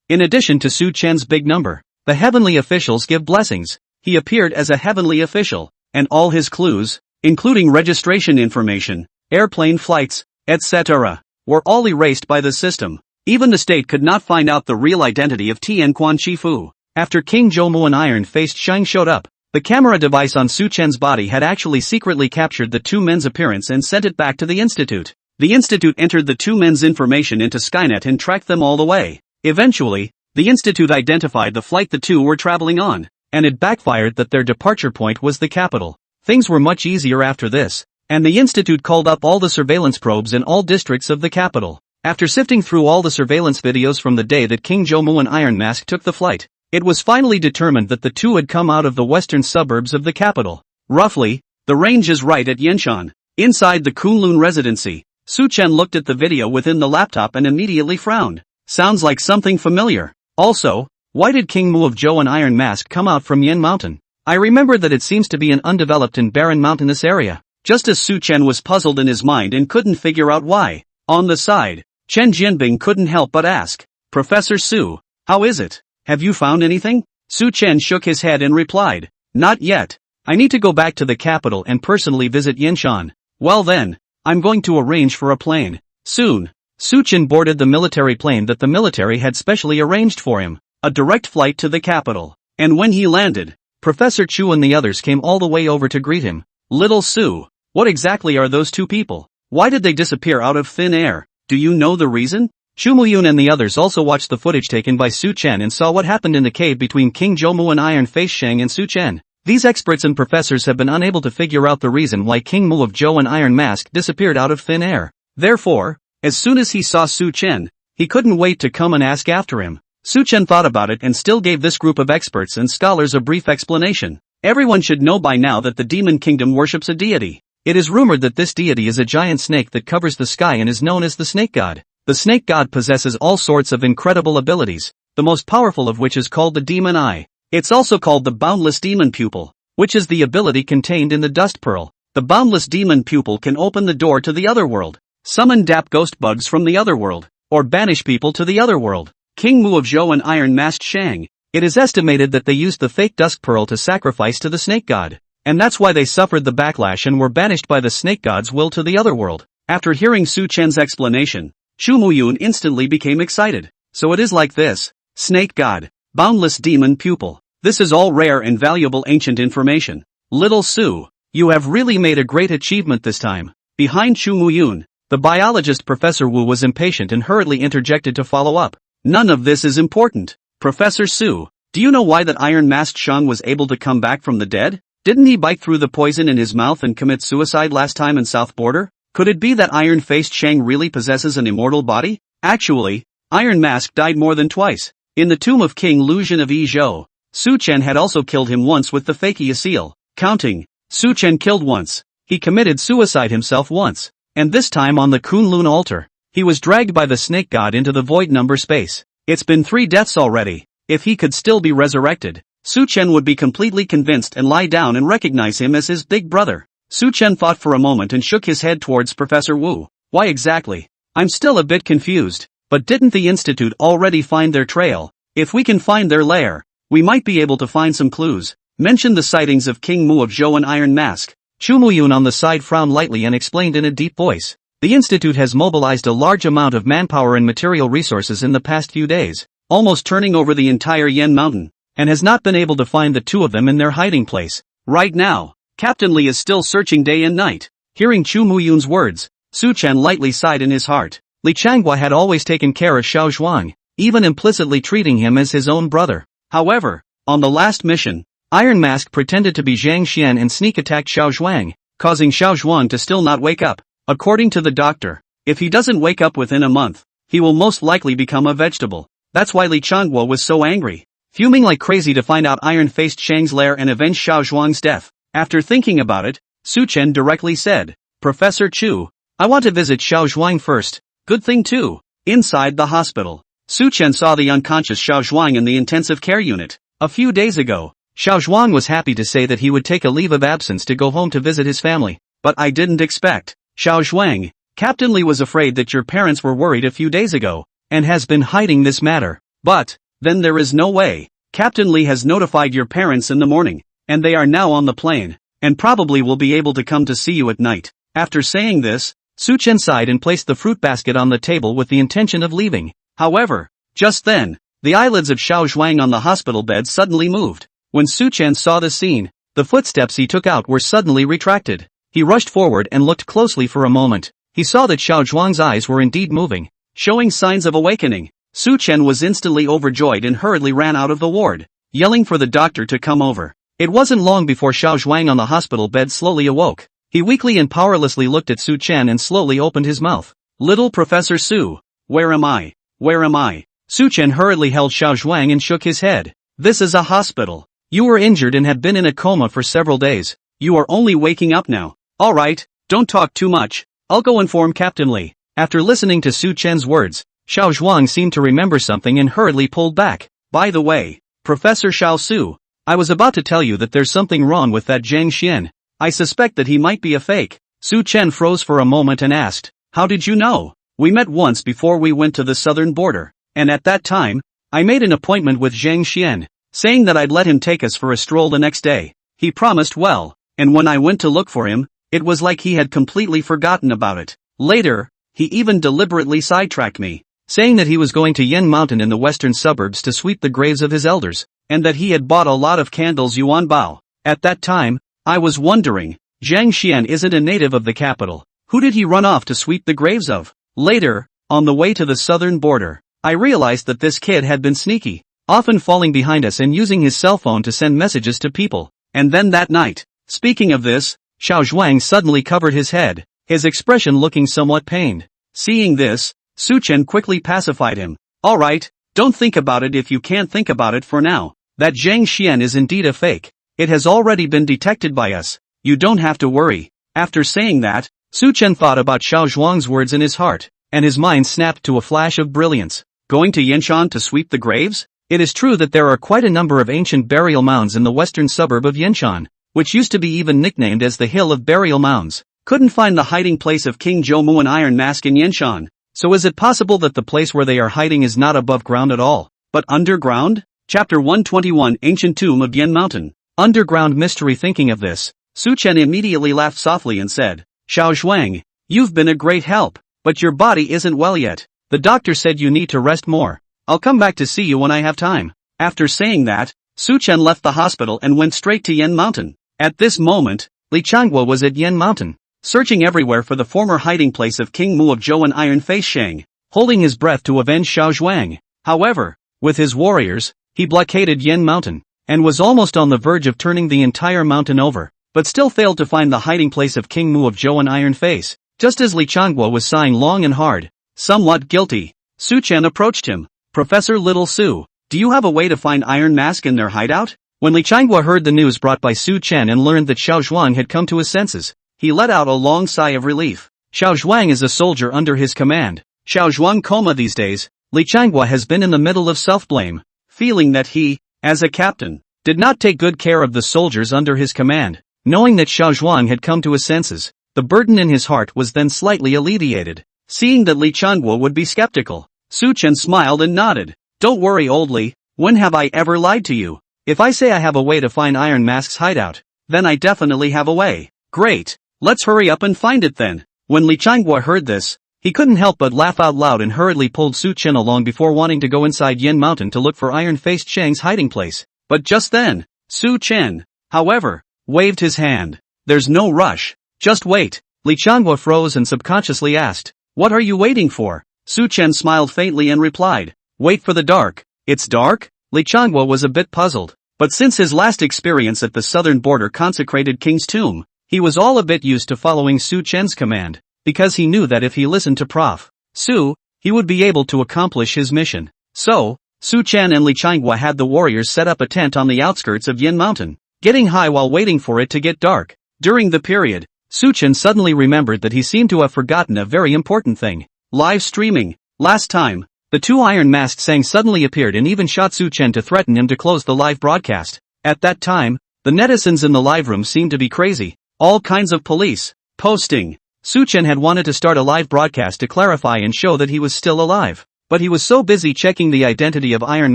In addition to Su Chen's big number, the heavenly officials give blessings. He appeared as a heavenly official, and all his clues, including registration information, airplane flights, etc., were all erased by the system. Even the state could not find out the real identity of Tian Quan Shifu. After King Zhoumu and Iron-Faced Shang showed up, the camera device on Su Chen's body had actually secretly captured the 2 men's appearance and sent it back to the Institute. The Institute entered the 2 men's information into Skynet and tracked them all the way. Eventually, the Institute identified the flight the 2 were traveling on, and it backfired that their departure point was the capital. Things were much easier after this, and the Institute called up all the surveillance probes in all districts of the capital. After sifting through all the surveillance videos from the day that King Zhoumu and Iron Mask took the flight, it was finally determined that the 2 had come out of the western suburbs of the capital. Roughly, the range is right at Yanshan. Inside the Kunlun residency, Su Chen looked at the video within the laptop and immediately frowned. Sounds like something familiar. Also, why did King Mu of Zhou and Iron Mask come out from Yan Mountain? I remember that it seems to be an undeveloped and barren mountainous area. Just as Su Chen was puzzled in his mind and couldn't figure out why. On the side, Chen Jianbing couldn't help but ask, "Professor Su, how is it? Have you found anything?" Su Chen shook his head and replied, "Not yet. I need to go back to the capital and personally visit Yanshan. Well then, I'm going to arrange for a plane. Soon." Su Chen boarded the military plane that the military had specially arranged for him, a direct flight to the capital. And when he landed, Professor Chu and the others came all the way over to greet him. "Little Su, what exactly are those 2 people? Why did they disappear out of thin air? Do you know the reason?" Chu Muyun and the others also watched the footage taken by Su Chen and saw what happened in the cave between King Zhoumu and Iron-Faced Shang and Su Chen. These experts and professors have been unable to figure out the reason why King Mu of Zhou and Iron Mask disappeared out of thin air. Therefore, as soon as he saw Su Chen, he couldn't wait to come and ask after him. Su Chen thought about it and still gave this group of experts and scholars a brief explanation. Everyone should know by now that the demon kingdom worships a deity. It is rumored that this deity is a giant snake that covers the sky and is known as the snake god. The snake god possesses all sorts of incredible abilities, the most powerful of which is called the demon eye. It's also called the boundless demon pupil, which is the ability contained in the dust pearl. The boundless demon pupil can open the door to the other world, summon dap ghost bugs from the other world, or banish people to the other world. King Mu of Zhou and Iron Masked Shang. It is estimated that they used the fake dusk pearl to sacrifice to the snake god, and that's why they suffered the backlash and were banished by the snake god's will to the other world. After hearing Su Chen's explanation, Chu Muyun instantly became excited. So it is like this. Snake god, boundless demon pupil. This is all rare and valuable ancient information. Little Su, you have really made a great achievement this time. Behind Chu Muyun, the biologist Professor Wu was impatient and hurriedly interjected to follow up. None of this is important. Professor Su, do you know why that Iron Masked Shang was able to come back from the dead? Didn't he bite through the poison in his mouth and commit suicide last time in South Border? Could it be that Iron-Faced Shang really possesses an immortal body? Actually, Iron Mask died more than twice. In the tomb of King Lucian of Yizhou, Su Chen had also killed him once with the fake seal. Counting, Su Chen killed once. He committed suicide himself once. And this time on the Kunlun altar. He was dragged by the snake god into the void number space. It's been 3 deaths already. If he could still be resurrected, Su Chen would be completely convinced and lie down and recognize him as his big brother. Su Chen thought for a moment and shook his head towards Professor Wu. Why exactly? I'm still a bit confused. But didn't the Institute already find their trail? If we can find their lair, we might be able to find some clues. Mention the sightings of King Mu of Zhou and Iron Mask. Chu Muyun on the side frowned lightly and explained in a deep voice. The Institute has mobilized a large amount of manpower and material resources in the past few days, almost turning over the entire Yen Mountain, and has not been able to find the 2 of them in their hiding place. Right now, Captain Li is still searching day and night. Hearing Chu Muyun's words, Su Chen lightly sighed in his heart. Li Changhua had always taken care of Xiao Zhuang, even implicitly treating him as his own brother. However, on the last mission, Iron Mask pretended to be Zhang Xian and sneak attacked Xiao Zhuang, causing Xiao Zhuang to still not wake up. According to the doctor, if he doesn't wake up within a month, he will most likely become a vegetable. That's why Li Changhua was so angry, fuming like crazy to find out Iron-Faced Shang's lair and avenge Xiao Zhuang's death. After thinking about it, Su Chen directly said, Professor Chu, I want to visit Xiao Zhuang first. Good thing too. Inside the hospital, Su Chen saw the unconscious Xiao Zhuang in the intensive care unit. A few days ago, Xiao Zhuang was happy to say that he would take a leave of absence to go home to visit his family. But I didn't expect. Xiao Zhuang, Captain Li was afraid that your parents were worried a few days ago, and has been hiding this matter. But, then there is no way. Captain Li has notified your parents in the morning, and they are now on the plane, and probably will be able to come to see you at night. After saying this, Su Chen sighed and placed the fruit basket on the table with the intention of leaving. However, just then, the eyelids of Xiao Zhuang on the hospital bed suddenly moved. When Su Chen saw the scene, the footsteps he took out were suddenly retracted. He rushed forward and looked closely for a moment. He saw that Xiao Zhuang's eyes were indeed moving, showing signs of awakening. Su Chen was instantly overjoyed and hurriedly ran out of the ward, yelling for the doctor to come over. It wasn't long before Xiao Zhuang on the hospital bed slowly awoke. He weakly and powerlessly looked at Su Chen and slowly opened his mouth. Little Professor Su, where am I? Where am I? Su Chen hurriedly held Xiao Zhuang and shook his head. This is a hospital. You were injured and have been in a coma for several days. You are only waking up now. Alright, don't talk too much. I'll go inform Captain Li. After listening to Su Chen's words, Xiao Zhuang seemed to remember something and hurriedly pulled back. By the way, Professor Xiao Su, I was about to tell you that there's something wrong with that Zhang Xian. I suspect that he might be a fake. Su Chen froze for a moment and asked, how did you know? We met once before we went to the southern border, and at that time, I made an appointment with Zhang Xian, saying that I'd let him take us for a stroll the next day. He promised well, and when I went to look for him, it was like he had completely forgotten about it. Later, he even deliberately sidetracked me, saying that he was going to Yen Mountain in the western suburbs to sweep the graves of his elders, and that he had bought a lot of candles yuan bao. At that time, I was wondering, Zhang Xian isn't a native of the capital. Who did he run off to sweep the graves of? Later, on the way to the southern border, I realized that this kid had been sneaky, often falling behind us and using his cell phone to send messages to people. And then that night, speaking of this, Xiao Zhuang suddenly covered his head, his expression looking somewhat pained. Seeing this, Su Chen quickly pacified him. Alright, don't think about it if you can't think about it for now. That Zhang Xian is indeed a fake. It has already been detected by us. You don't have to worry. After saying that, Su Chen thought about Xiao Zhuang's words in his heart. and his mind snapped to a flash of brilliance. Going to Yanshan to sweep the graves? It is true that there are quite a number of ancient burial mounds in the western suburb of Yanshan, which used to be even nicknamed as the Hill of Burial Mounds. Couldn't find the hiding place of King Jomu and Iron Mask in Yanshan. So is it possible that the place where they are hiding is not above ground at all, but underground? Chapter 121 Ancient Tomb of Yen Mountain. Underground mystery. Thinking of this, Su Chen immediately laughed softly and said, Xiao Zhuang, you've been a great help, but your body isn't well yet. The doctor said you need to rest more. I'll come back to see you when I have time. After saying that, Su Chen left the hospital and went straight to Yen Mountain. At this moment, Li Changhua was at Yen Mountain, searching everywhere for the former hiding place of King Mu of Zhou and Iron Face Shang, holding his breath to avenge Xiao Zhuang. However, with his warriors, he blockaded Yen Mountain, and was almost on the verge of turning the entire mountain over, but still failed to find the hiding place of King Mu of Zhou and Iron Face. Just as Li Changhua was sighing long and hard, somewhat guilty, Su Chen approached him. Professor Little Su, do you have a way to find Iron Mask in their hideout? When Li Changhua heard the news brought by Su Chen and learned that Xiao Zhuang had come to his senses, he let out a long sigh of relief. Xiao Zhuang is a soldier under his command. Xiao Zhuang coma these days. Li Changhua has been in the middle of self-blame, feeling that he, as a captain, did not take good care of the soldiers under his command. Knowing that Xiao Zhuang had come to his senses, the burden in his heart was then slightly alleviated. Seeing that Li Changhua would be skeptical, Su Chen smiled and nodded. Don't worry, old Li, when have I ever lied to you? If I say I have a way to find Iron Mask's hideout, then I definitely have a way. Great, let's hurry up and find it then. When Li Changhua heard this, he couldn't help but laugh out loud and hurriedly pulled Su Chen along before wanting to go inside Yen Mountain to look for Iron-Faced Shang's hiding place. But just then, Su Chen, however, waved his hand. There's no rush, just wait. Li Changhua froze and subconsciously asked, what are you waiting for? Su Chen smiled faintly and replied, wait for the dark. It's dark? Li Changhua was a bit puzzled, but since his last experience at the southern border consecrated King's tomb, he was all a bit used to following Su Chen's command, because he knew that if he listened to Prof. Su, he would be able to accomplish his mission. So, Su Chen and Li Changhua had the warriors set up a tent on the outskirts of Yen Mountain, getting high while waiting for it to get dark. During the period, Su Chen suddenly remembered that he seemed to have forgotten a very important thing. Live streaming. Last time, the two Iron Masked Sang suddenly appeared and even shot Su Chen to threaten him to close the live broadcast. At that time, the netizens in the live room seemed to be crazy. All kinds of police posting. Su Chen had wanted to start a live broadcast to clarify and show that he was still alive, but he was so busy checking the identity of Iron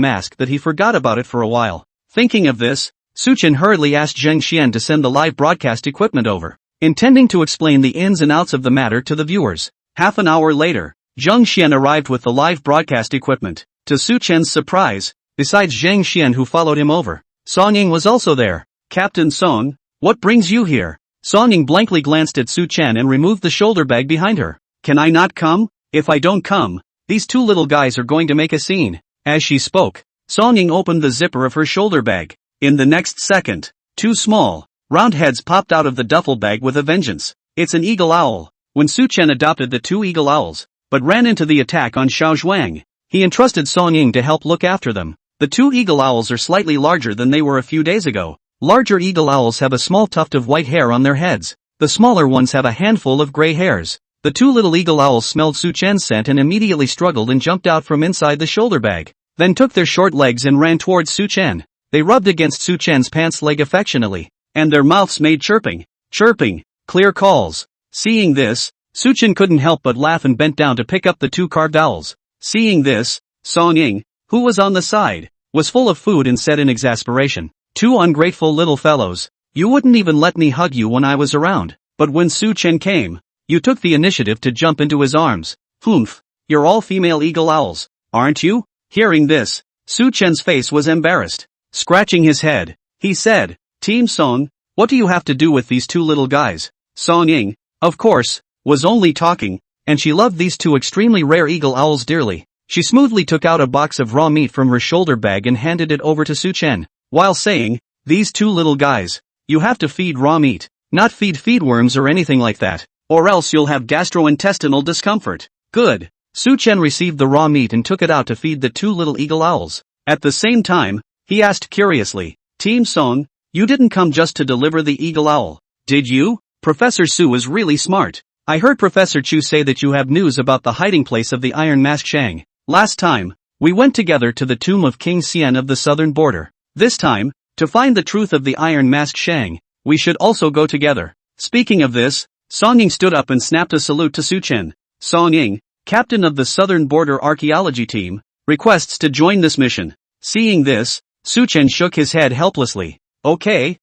Mask that he forgot about it for a while. Thinking of this, Su Chen hurriedly asked Zheng Xian to send the live broadcast equipment over, intending to explain the ins and outs of the matter to the viewers. Half an hour later, Zheng Xian arrived with the live broadcast equipment. To Su Chen's surprise, besides Zheng Xian who followed him over, Song Ying was also there. Captain Song, what brings you here? Song Ying blankly glanced at Su Chen and removed the shoulder bag behind her. Can I not come? If I don't come, these two little guys are going to make a scene. As she spoke, Song Ying opened the zipper of her shoulder bag. In the next second, two small, round heads popped out of the duffel bag with a vengeance. It's an eagle owl. When Su Chen adopted the two eagle owls, but ran into the attack on Xiao Zhuang, he entrusted Song Ying to help look after them. The two eagle owls are slightly larger than they were a few days ago. Larger eagle owls have a small tuft of white hair on their heads. The smaller ones have a handful of gray hairs. The two little eagle owls smelled Su Chen's scent and immediately struggled and jumped out from inside the shoulder bag, then took their short legs and ran towards Su Chen. They rubbed against Su Chen's pants leg affectionately, and their mouths made chirping, clear calls. Seeing this, Su Chen couldn't help but laugh and bent down to pick up the two carved owls. Seeing this, Song Ying, who was on the side, was full of food and said in exasperation, two ungrateful little fellows, you wouldn't even let me hug you when I was around, but when Su Chen came, you took the initiative to jump into his arms. Humph, you're all female eagle owls, aren't you? Hearing this, Su Chen's face was embarrassed. Scratching his head, he said, Team Song, what do you have to do with these two little guys? Song Ying, of course, was only talking, and she loved these two extremely rare eagle owls dearly. She smoothly took out a box of raw meat from her shoulder bag and handed it over to Su Chen, while saying, these two little guys, you have to feed raw meat, not feed worms or anything like that, or else you'll have gastrointestinal discomfort. Good. Su Chen received the raw meat and took it out to feed the two little eagle owls. At the same time, he asked curiously, Team Song, you didn't come just to deliver the eagle owl, did you? Professor Su is really smart. I heard Professor Chu say that you have news about the hiding place of the Iron Mask Shang. Last time, we went together to the tomb of King Qilin of the southern border. This time, to find the truth of the Iron Mask Shang, we should also go together. Speaking of this, Song Ying stood up and snapped a salute to Su Chen. Song Ying, captain of the southern border archaeology team, requests to join this mission. Seeing this, Su Chen shook his head helplessly. Okay,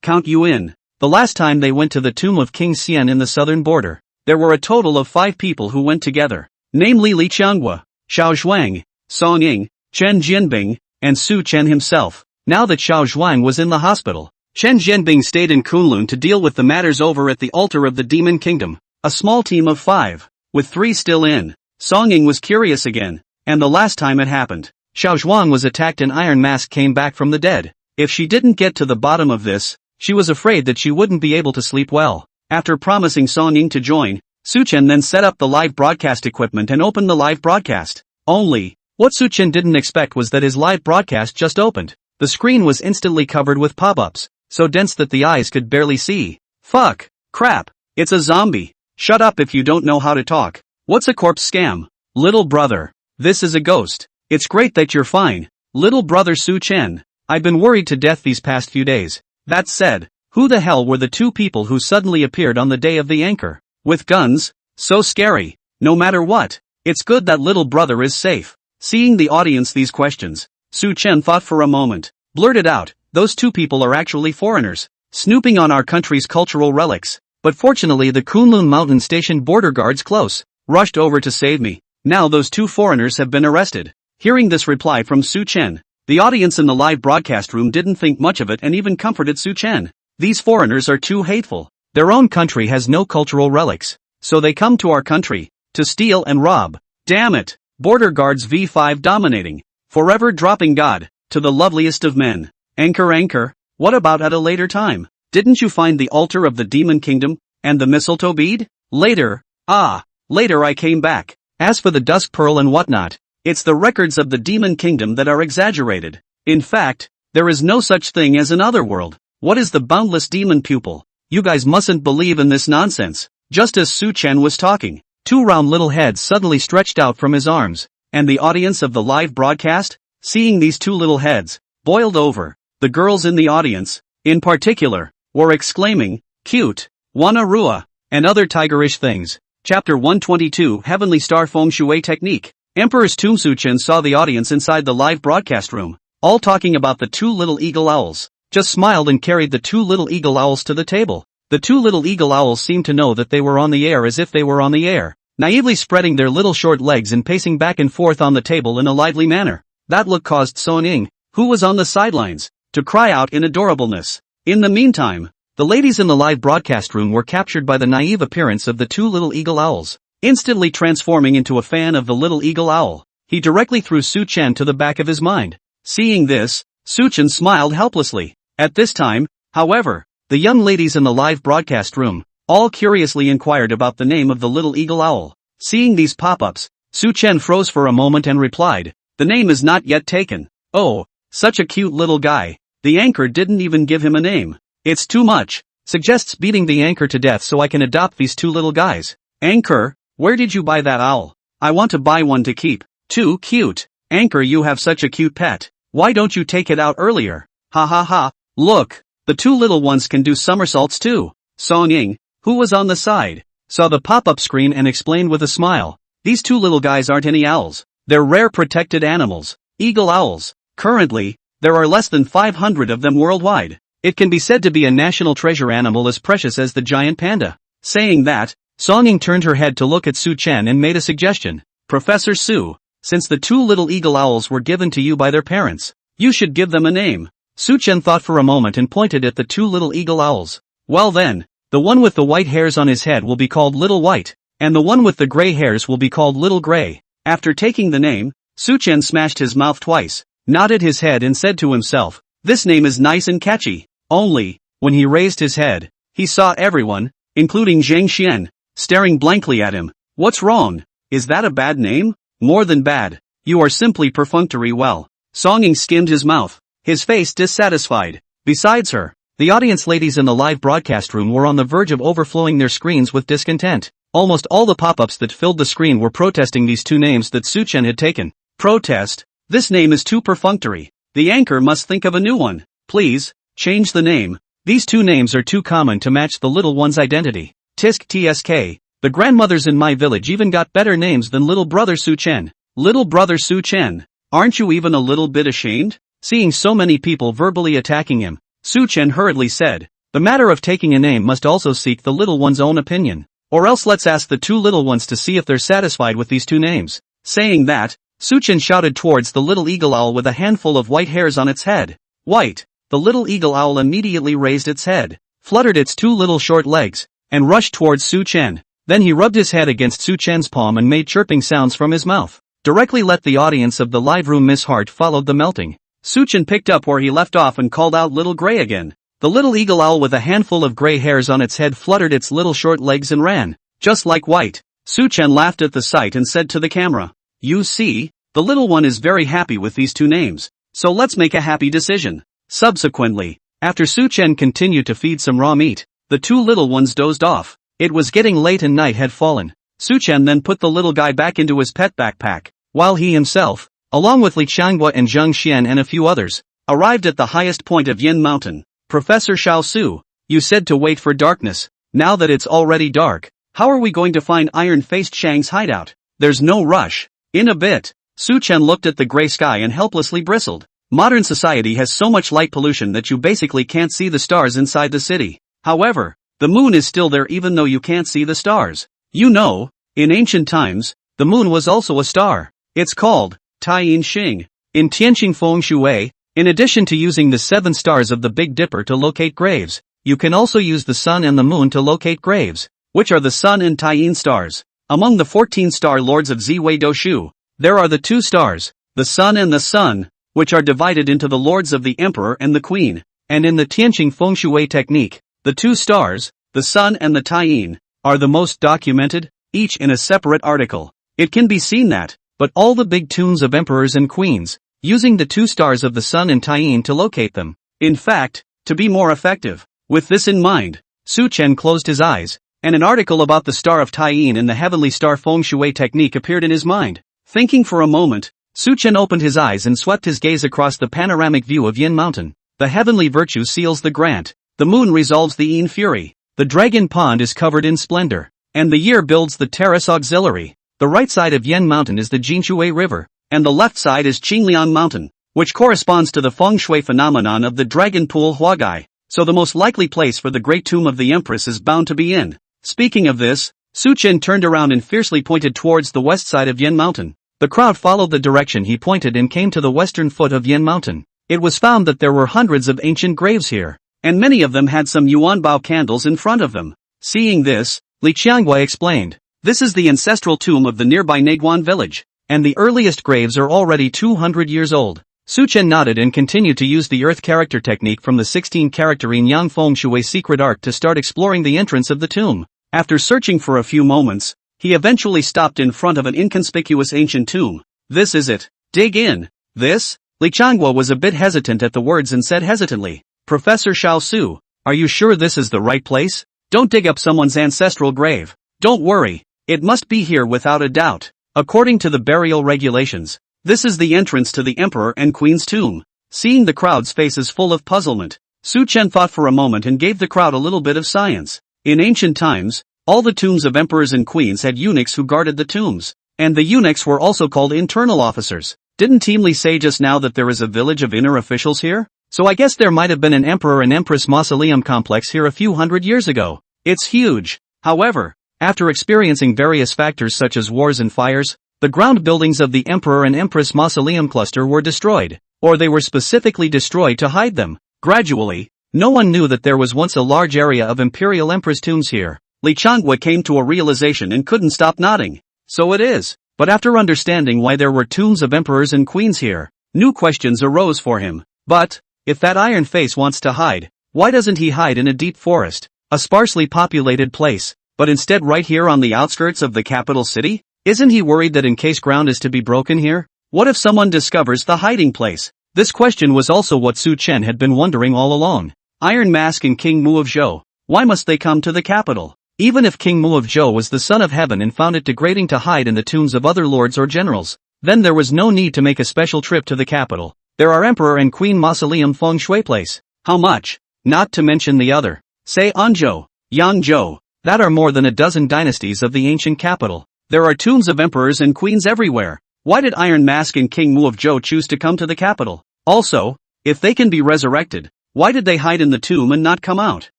count you in. The last time they went to the tomb of King Qilin in the southern border, there were a total of 5 people who went together, namely Li Qianghua, Xiao Zhuang, Song Ying, Chen Jianbing, and Su Chen himself. Now that Xiao Zhuang was in the hospital, Chen Jianbing stayed in Qilin to deal with the matters over at the altar of the Demon Kingdom. A small team of 5, with 3 still in. Song Ying was curious again, and the last time it happened, Xiao Zhuang was attacked and Iron Mask came back from the dead. If she didn't get to the bottom of this, she was afraid that she wouldn't be able to sleep well. After promising Song Ying to join, Su Chen then set up the live broadcast equipment and opened the live broadcast. Only, what Su Chen didn't expect was that his live broadcast just opened. The screen was instantly covered with pop-ups, so dense that the eyes could barely see. Fuck. Crap. It's a zombie. Shut up if you don't know how to talk. What's a corpse scam? Little brother. This is a ghost. It's great that you're fine. Little brother Su Chen. I've been worried to death these past few days. That said, who the hell were the 2 people who suddenly appeared on the day of the anchor? With guns? So scary. No matter what, it's good that little brother is safe. Seeing the audience these questions, Su Chen thought for a moment, blurted out, those 2 people are actually foreigners, snooping on our country's cultural relics. But fortunately the Qilin mountain station border guards close, rushed over to save me. Now those 2 foreigners have been arrested. Hearing this reply from Su Chen, the audience in the live broadcast room didn't think much of it and even comforted Su Chen. These foreigners are too hateful. Their own country has no cultural relics, so they come to our country to steal and rob. Damn it! Border guards V5 dominating, forever dropping God to the loveliest of men. Anchor, what about at a later time? Didn't you find the altar of the Demon Kingdom and the mistletoe bead? Later I came back. As for the dusk pearl and whatnot, it's the records of the Demon Kingdom that are exaggerated. In fact, there is no such thing as an otherworld. What is the boundless demon pupil? You guys mustn't believe in this nonsense. Just as Su Chen was talking, 2 round little heads suddenly stretched out from his arms, and the audience of the live broadcast, seeing these 2 little heads, boiled over. The girls in the audience, in particular, were exclaiming, cute, Wana Rua, and other tigerish things. Chapter 122 Heavenly Star Feng Shui Technique. Emperor's Tomb. Su Chen saw the audience inside the live broadcast room, all talking about the 2 little eagle owls, just smiled and carried the 2 little eagle owls to the table. The 2 little eagle owls seemed to know that they were on the air as if they were on the air, naively spreading their little short legs and pacing back and forth on the table in a lively manner. That look caused Song Ying, who was on the sidelines, to cry out in adorableness. In the meantime, the ladies in the live broadcast room were captured by the naive appearance of the 2 little eagle owls. Instantly transforming into a fan of the little eagle owl, he directly threw Su Chen to the back of his mind. Seeing this, Su Chen smiled helplessly. At this time, however, the young ladies in the live broadcast room, all curiously inquired about the name of the little eagle owl. Seeing these pop-ups, Su Chen froze for a moment and replied, the name is not yet taken. Oh, such a cute little guy. The anchor didn't even give him a name. It's too much. Suggests beating the anchor to death so I can adopt these 2 little guys. Anchor, where did you buy that owl? I want to buy one to keep. Too cute. Anchor, you have such a cute pet. Why don't you take it out earlier? Ha ha ha. Look, the 2 little ones can do somersaults too. Song Ying, who was on the side, saw the pop-up screen and explained with a smile. These 2 little guys aren't any owls. They're rare protected animals. Eagle owls. Currently, there are less than 500 of them worldwide. It can be said to be a national treasure animal as precious as the giant panda. Saying that, Song Ying turned her head to look at Su Chen and made a suggestion. Professor Su, since the 2 little eagle owls were given to you by their parents, you should give them a name. Su Chen thought for a moment and pointed at the 2 little eagle owls. Well then, the one with the white hairs on his head will be called Little White, and the one with the gray hairs will be called Little Gray. After taking the name, Su Chen smashed his mouth twice, nodded his head and said to himself, this name is nice and catchy. Only, when he raised his head, he saw everyone, including Zhang Xian, staring blankly at him. What's wrong? Is that a bad name? More than bad. You are simply perfunctory. Well, Song Ying skimmed his mouth, his face dissatisfied. Besides her, The audience ladies in the live broadcast room were on the verge of overflowing their screens with discontent. Almost all the pop-ups that filled the screen were protesting these two names that Su-chen had taken. Protest. This name is too perfunctory. The anchor must think of a new one. Please, change the name. These two names are too common to match the little one's identity. Tisk tsk. The grandmothers in my village even got better names than little brother Su-chen. Little brother Su-chen. Aren't you even a little bit ashamed? Seeing so many people verbally attacking him, Su-chen hurriedly said, the matter of taking a name must also seek the little one's own opinion. Or else let's ask the two little ones to see if they're satisfied with these two names. Saying that, Su-chen shouted towards the little eagle owl with a handful of white hairs on its head. White. The little eagle owl immediately raised its head, fluttered its two little short legs, and rushed towards Su-chen. Then he rubbed his head against Su-chen's palm and made chirping sounds from his mouth. Directly let the audience of the live room Miss Hart followed the melting. Su-chen picked up where he left off and called out Little Gray again. The little eagle owl with a handful of gray hairs on its head fluttered its little short legs and ran, just like White. Su-chen laughed at the sight and said to the camera, you see, the little one is very happy with these two names, so let's make a happy decision. Subsequently, after Su-chen continued to feed some raw meat, the two little ones dozed off. It was getting late and night had fallen. Su-chen then put the little guy back into his pet backpack, while he himself, along with Li Qianghua and Zheng Xian and a few others, arrived at the highest point of Yin Mountain. Professor Xiao Su, you said to wait for darkness. Now that it's already dark, how are we going to find Iron-Faced Shang's hideout? There's no rush. In a bit. Su-chen looked at the gray sky and helplessly bristled. Modern society has so much light pollution that you basically can't see the stars inside the city. However, the moon is still there even though you can't see the stars. You know, in ancient times, the moon was also a star. It's called Taiyin Xing. In Tianqing Feng Shui, in addition to using the 7 stars of the Big Dipper to locate graves, you can also use the sun and the moon to locate graves, which are the sun and Taiyin stars. Among the 14 star lords of Ziwei Doshu, there are the 2 stars, the sun and the sun, which are divided into the lords of the emperor and the queen, and in the Tianqing Feng Shui technique, the 2 stars, the sun and the Taiyin, are the most documented, each in a separate article. It can be seen that, but all the big tombs of emperors and queens, using the 2 stars of the sun and Taiyin to locate them. In fact, to be more effective, with this in mind, Su-chen closed his eyes, and an article about the star of Taiyin and the heavenly star Feng Shui technique appeared in his mind. Thinking for a moment, Su-chen opened his eyes and swept his gaze across the panoramic view of Yin Mountain. The heavenly virtue seals the grant, the moon resolves the Yin fury, the dragon pond is covered in splendor, and the year builds the terrace auxiliary. The right side of Yin Mountain is the Jinshui River, and the left side is Qinglian Mountain, which corresponds to the feng shui phenomenon of the dragon pool Huagai, so the most likely place for the great tomb of the empress is bound to be in. Speaking of this, Su-chen turned around and fiercely pointed towards the west side of Yin Mountain. The crowd followed the direction he pointed and came to the western foot of Yin Mountain. It was found that there were hundreds of ancient graves here, and many of them had some yuanbao candles in front of them. Seeing this, Li Qianghua explained, this is the ancestral tomb of the nearby Neguan village, and the earliest graves are already 200 years old. Su-chen nodded and continued to use the earth character technique from the 16-character Yin Yang Feng Shui secret arc to start exploring the entrance of the tomb. After searching for a few moments, he eventually stopped in front of an inconspicuous ancient tomb. This is it. Dig in. This? Li Qianghua was a bit hesitant at the words and said hesitantly, Professor Xiao Su, are you sure this is the right place? Don't dig up someone's ancestral grave. Don't worry. It must be here without a doubt. According to the burial regulations, this is the entrance to the emperor and queen's tomb. Seeing the crowd's faces full of puzzlement, Su-chen thought for a moment and gave the crowd a little bit of science. In ancient times, all the tombs of emperors and queens had eunuchs who guarded the tombs, and the eunuchs were also called internal officers. Didn't Teamly say just now that there is a village of inner officials here? So I guess there might have been an emperor and empress mausoleum complex here a few hundred years ago. It's huge. However, after experiencing various factors such as wars and fires, the ground buildings of the Emperor and Empress Mausoleum cluster were destroyed, or they were specifically destroyed to hide them. Gradually, no one knew that there was once a large area of Imperial Empress tombs here. Li Qianghua came to a realization and couldn't stop nodding. So it is. But after understanding why there were tombs of emperors and queens here, new questions arose for him. But, if that Iron Face wants to hide, why doesn't he hide in a deep forest, a sparsely populated place, but instead right here on the outskirts of the capital city? Isn't he worried that in case ground is to be broken here? What if someone discovers the hiding place? This question was also what Su-chen had been wondering all along. Iron Mask and King Mu of Zhou. Why must they come to the capital? Even if King Mu of Zhou was the son of heaven and found it degrading to hide in the tombs of other lords or generals, then there was no need to make a special trip to the capital. There are Emperor and Queen Mausoleum Feng Shui Place. How much? Not to mention the other. Say Anzhou, Yangzhou, that are more than a dozen dynasties of the ancient capital. There are tombs of emperors and queens everywhere. Why did Iron Mask and King Mu of Zhou choose to come to the capital? Also, if they can be resurrected, why did they hide in the tomb and not come out?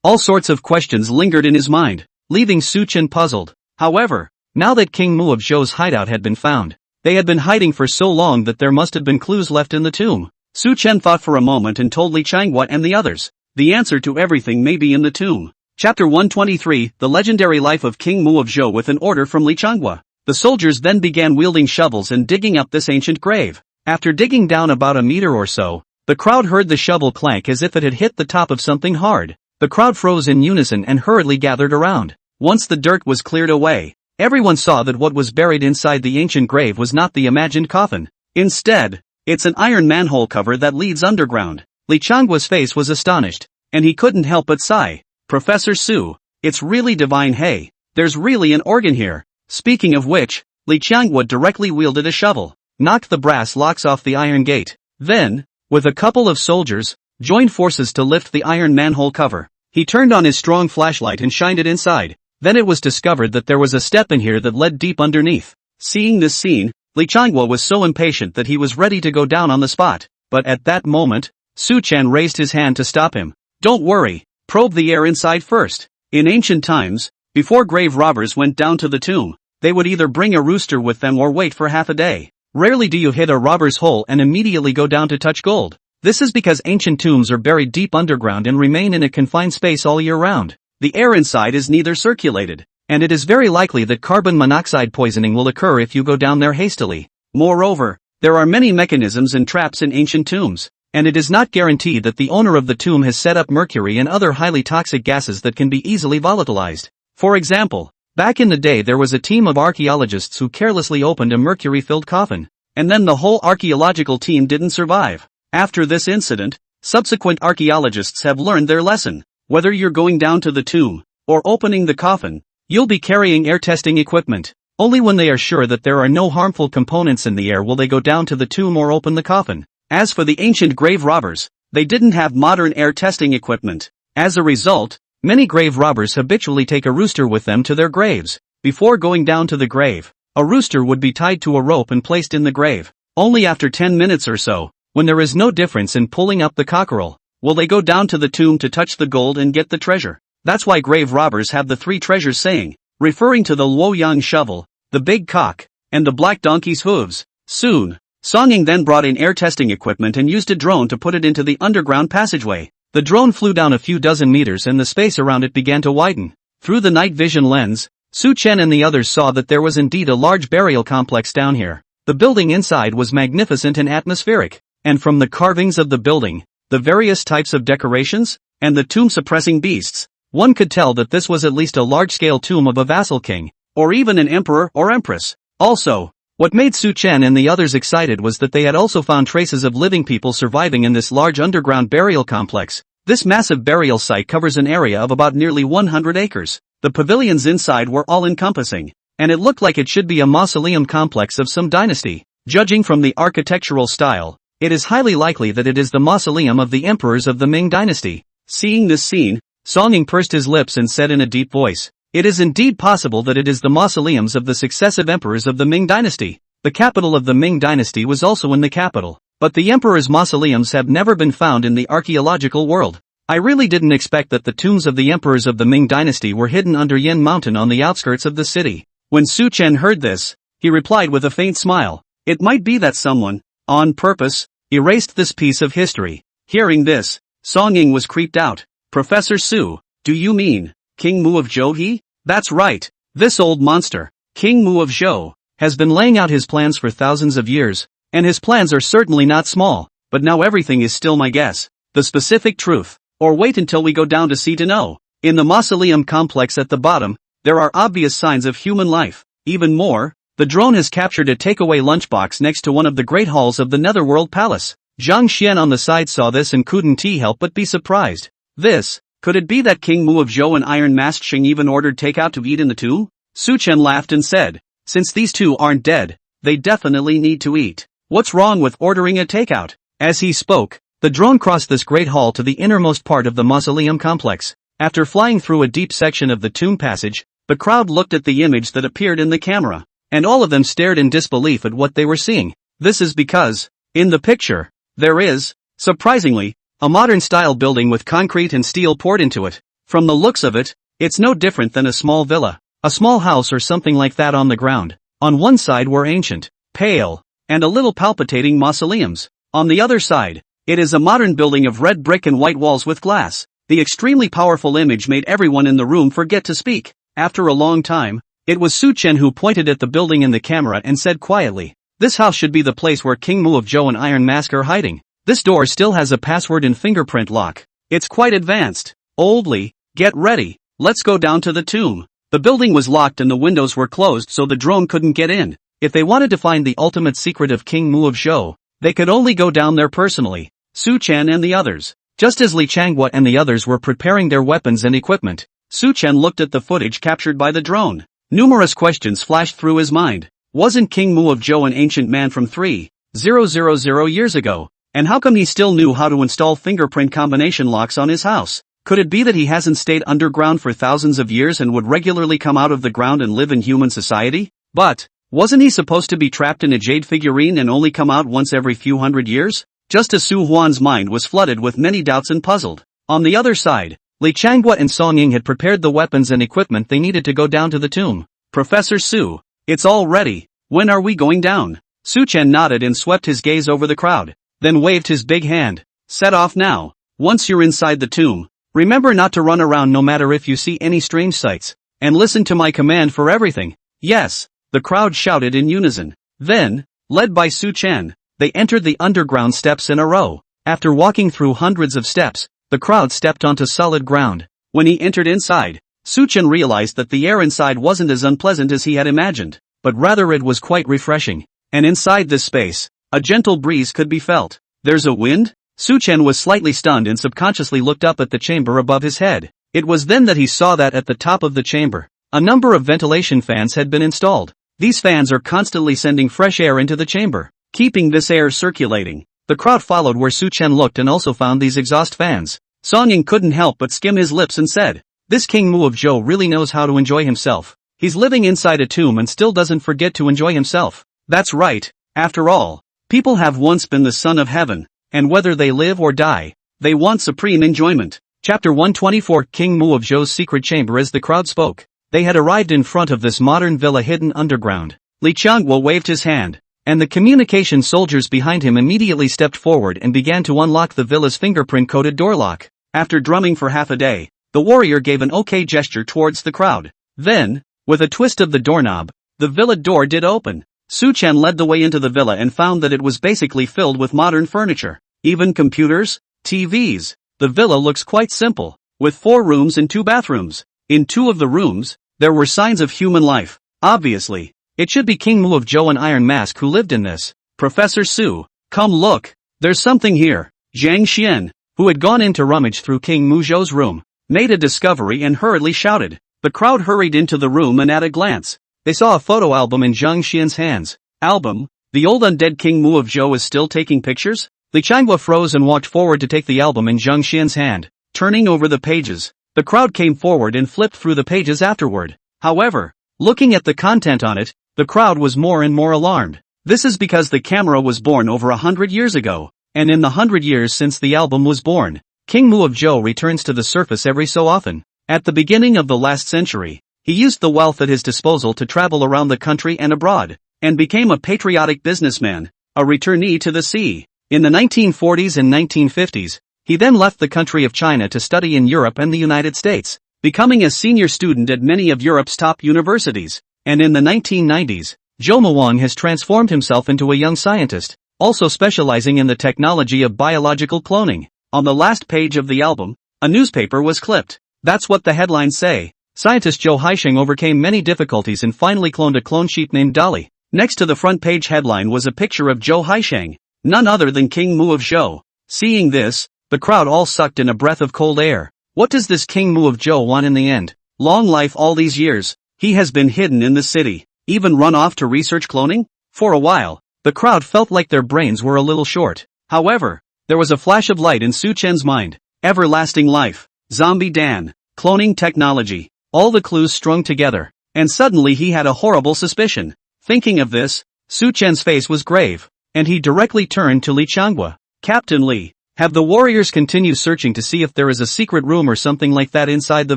All sorts of questions lingered in his mind, leaving Su Chen puzzled. However, now that King Mu of Zhou's hideout had been found, they had been hiding for so long that there must have been clues left in the tomb. Su Chen thought for a moment and told Li Changhua and the others, the answer to everything may be in the tomb. Chapter 123, The Legendary Life of King Mu of Zhou. With an order from Li Changhua, the soldiers then began wielding shovels and digging up this ancient grave. After digging down about a meter or so, the crowd heard the shovel clank as if it had hit the top of something hard. The crowd froze in unison and hurriedly gathered around. Once the dirt was cleared away, everyone saw that what was buried inside the ancient grave was not the imagined coffin. Instead, it's an iron manhole cover that leads underground. Li Changhua's face was astonished, and he couldn't help but sigh. Professor Su, it's really divine. Hey, there's really an organ here. Speaking of which, Li Changhua directly wielded a shovel, knocked the brass locks off the iron gate, then, with a couple of soldiers, joined forces to lift the iron manhole cover. He turned on his strong flashlight and shined it inside. Then it was discovered that there was a step in here that led deep underneath. Seeing this scene, Li Changhua was so impatient that he was ready to go down on the spot. But at that moment, Su Chen raised his hand to stop him. Don't worry. Probe the air inside first. In ancient times, before grave robbers went down to the tomb, they would either bring a rooster with them or wait for half a day. Rarely do you hit a robber's hole and immediately go down to touch gold. This is because ancient tombs are buried deep underground and remain in a confined space all year round. The air inside is neither circulated, and it is very likely that carbon monoxide poisoning will occur if you go down there hastily. Moreover, there are many mechanisms and traps in ancient tombs, and it is not guaranteed that the owner of the tomb has set up mercury and other highly toxic gases that can be easily volatilized. For example, back in the day there was a team of archaeologists who carelessly opened a mercury-filled coffin, and then the whole archaeological team didn't survive. After this incident, subsequent archaeologists have learned their lesson. Whether you're going down to the tomb, or opening the coffin, you'll be carrying air testing equipment. Only when they are sure that there are no harmful components in the air will they go down to the tomb or open the coffin. As for the ancient grave robbers, they didn't have modern air testing equipment. As a result, many grave robbers habitually take a rooster with them to their graves. Before going down to the grave, a rooster would be tied to a rope and placed in the grave. Only after 10 minutes or so, when there is no difference in pulling up the cockerel, will they go down to the tomb to touch the gold and get the treasure. That's why grave robbers have the three treasures saying, referring to the Luoyang shovel, the big cock, and the black donkey's hooves. Soon, Songying then brought in air testing equipment and used a drone to put it into the underground passageway. The drone flew down a few dozen meters and the space around it began to widen. Through the night vision lens, Su Chen and the others saw that there was indeed a large burial complex down here. The building inside was magnificent and atmospheric, and from the carvings of the building, the various types of decorations, and the tomb-suppressing beasts, one could tell that this was at least a large-scale tomb of a vassal king, or even an emperor or empress. Also, what made Su Chen and the others excited was that they had also found traces of living people surviving in this large underground burial complex. This massive burial site covers an area of about nearly 100 acres. The pavilions inside were all-encompassing, and it looked like it should be a mausoleum complex of some dynasty. Judging from the architectural style, it is highly likely that it is the mausoleum of the emperors of the Ming dynasty. Seeing this scene, Songying pursed his lips and said in a deep voice, "It is indeed possible that it is the mausoleums of the successive emperors of the Ming dynasty." The capital of the Ming dynasty was also in the capital, but the emperors' mausoleums have never been found in the archaeological world. I really didn't expect that the tombs of the emperors of the Ming dynasty were hidden under Yin Mountain on the outskirts of the city. When Su Chen heard this, he replied with a faint smile, "It might be that someone, on purpose, erased this piece of history." Hearing this, Songying was creeped out. "Professor Su, do you mean King Mu of Zhou he?" "That's right. This old monster, King Mu of Zhou, has been laying out his plans for thousands of years, and his plans are certainly not small, but now everything is still my guess. The specific truth, or wait until we go down to see to know. In the mausoleum complex at the bottom, there are obvious signs of human life. Even more, the drone has captured a takeaway lunchbox next to one of the great halls of the Netherworld Palace." Zhang Xian on the side saw this and couldn't help but be surprised. Could it be that King Mu of Zhou and Iron Mask Shing even ordered takeout to eat in the tomb? Su Chen laughed and said, since these two aren't dead, they definitely need to eat. What's wrong with ordering a takeout? As he spoke, the drone crossed this great hall to the innermost part of the mausoleum complex. After flying through a deep section of the tomb passage, the crowd looked at the image that appeared in the camera, and all of them stared in disbelief at what they were seeing. This is because, in the picture, there is, surprisingly, a modern-style building with concrete and steel poured into it. From the looks of it, it's no different than a small villa, a small house or something like that on the ground. On one side were ancient, pale, and a little palpitating mausoleums. On the other side, it is a modern building of red brick and white walls with glass. The extremely powerful image made everyone in the room forget to speak. After a long time, it was Su Chen who pointed at the building in the camera and said quietly, this house should be the place where King Mu of Zhou and Iron Mask are hiding. This door still has a password and fingerprint lock. It's quite advanced. Old Li, get ready. Let's go down to the tomb. The building was locked and the windows were closed so the drone couldn't get in. If they wanted to find the ultimate secret of King Mu of Zhou, they could only go down there personally. Su Chen and the others. Just as Li Changhua and the others were preparing their weapons and equipment, Su Chen looked at the footage captured by the drone. Numerous questions flashed through his mind. Wasn't King Mu of Zhou an ancient man from 3,000 years ago? And how come he still knew how to install fingerprint combination locks on his house? Could it be that he hasn't stayed underground for thousands of years and would regularly come out of the ground and live in human society? But, wasn't he supposed to be trapped in a jade figurine and only come out once every few hundred years? Just as Su Huan's mind was flooded with many doubts and puzzled. On the other side, Li Changhua and Song Ying had prepared the weapons and equipment they needed to go down to the tomb. Professor Su, it's all ready. When are we going down? Su Chen nodded and swept his gaze over the crowd, then waved his big hand. Set off now. Once you're inside the tomb, remember not to run around no matter if you see any strange sights, and listen to my command for everything. Yes, the crowd shouted in unison. Then, led by Su Chen, they entered the underground steps in a row. After walking through hundreds of steps, the crowd stepped onto solid ground. When he entered inside, Su Chen realized that the air inside wasn't as unpleasant as he had imagined, but rather it was quite refreshing. And inside this space, a gentle breeze could be felt. There's a wind? Su Chen was slightly stunned and subconsciously looked up at the chamber above his head. It was then that he saw that at the top of the chamber, a number of ventilation fans had been installed. These fans are constantly sending fresh air into the chamber, keeping this air circulating. The crowd followed where Su Chen looked and also found these exhaust fans. Song Ying couldn't help but skim his lips and said, this King Mu of Zhou really knows how to enjoy himself. He's living inside a tomb and still doesn't forget to enjoy himself. That's right. After all, people have once been the son of heaven, and whether they live or die, they want supreme enjoyment. Chapter 124 King Mu of Zhou's secret chamber. As the crowd spoke, they had arrived in front of this modern villa hidden underground. Li Changhua waved his hand, and the communication soldiers behind him immediately stepped forward and began to unlock the villa's fingerprint-coated door lock. After drumming for half a day, the warrior gave an okay gesture towards the crowd. Then, with a twist of the doorknob, the villa door did open. Su Chen led the way into the villa and found that it was basically filled with modern furniture, even computers, TVs. The villa looks quite simple, with 4 rooms and 2 bathrooms. In 2 of the rooms, there were signs of human life. Obviously, it should be King Mu of Zhou and Iron Mask who lived in this. Professor Su, come look. There's something here. Zhang Xian, who had gone in to rummage through King Mu Zhou's room, made a discovery and hurriedly shouted. The crowd hurried into the room and at a glance, they saw a photo album in Zhang Xian's hands. Album? The old undead King Mu of Zhou is still taking pictures? Li Changhua froze and walked forward to take the album in Zhang Xian's hand, turning over the pages. The crowd came forward and flipped through the pages afterward. However, looking at the content on it, the crowd was more and more alarmed. This is because the camera was born over 100 years ago, and in the 100 years since the album was born, King Mu of Zhou returns to the surface every so often. At the beginning of the last century, he used the wealth at his disposal to travel around the country and abroad, and became a patriotic businessman, a returnee to the sea. In the 1940s and 1950s, he then left the country of China to study in Europe and the United States, becoming a senior student at many of Europe's top universities. And in the 1990s, Zhou Muwang has transformed himself into a young scientist, also specializing in the technology of biological cloning. On the last page of the album, a newspaper was clipped. That's what the headlines say. Scientist Zhou Haisheng overcame many difficulties and finally cloned a clone sheep named Dolly. Next to the front page headline was a picture of Zhou Haisheng, none other than King Mu of Zhou. Seeing this, The crowd all sucked in a breath of cold air. What does this King Mu of Zhou want in the end? Long life all these years. He has been hidden in the city. Even run off to research cloning? For a while, the crowd felt like their brains were a little short. However, there was a flash of light in Su Chen's mind. Everlasting life. Zombie Dan. Cloning technology. All the clues strung together. And suddenly he had a horrible suspicion. Thinking of this, Su Chen's face was grave, and he directly turned to Li Changhua. Captain Li, have the warriors continued searching to see if there is a secret room or something like that inside the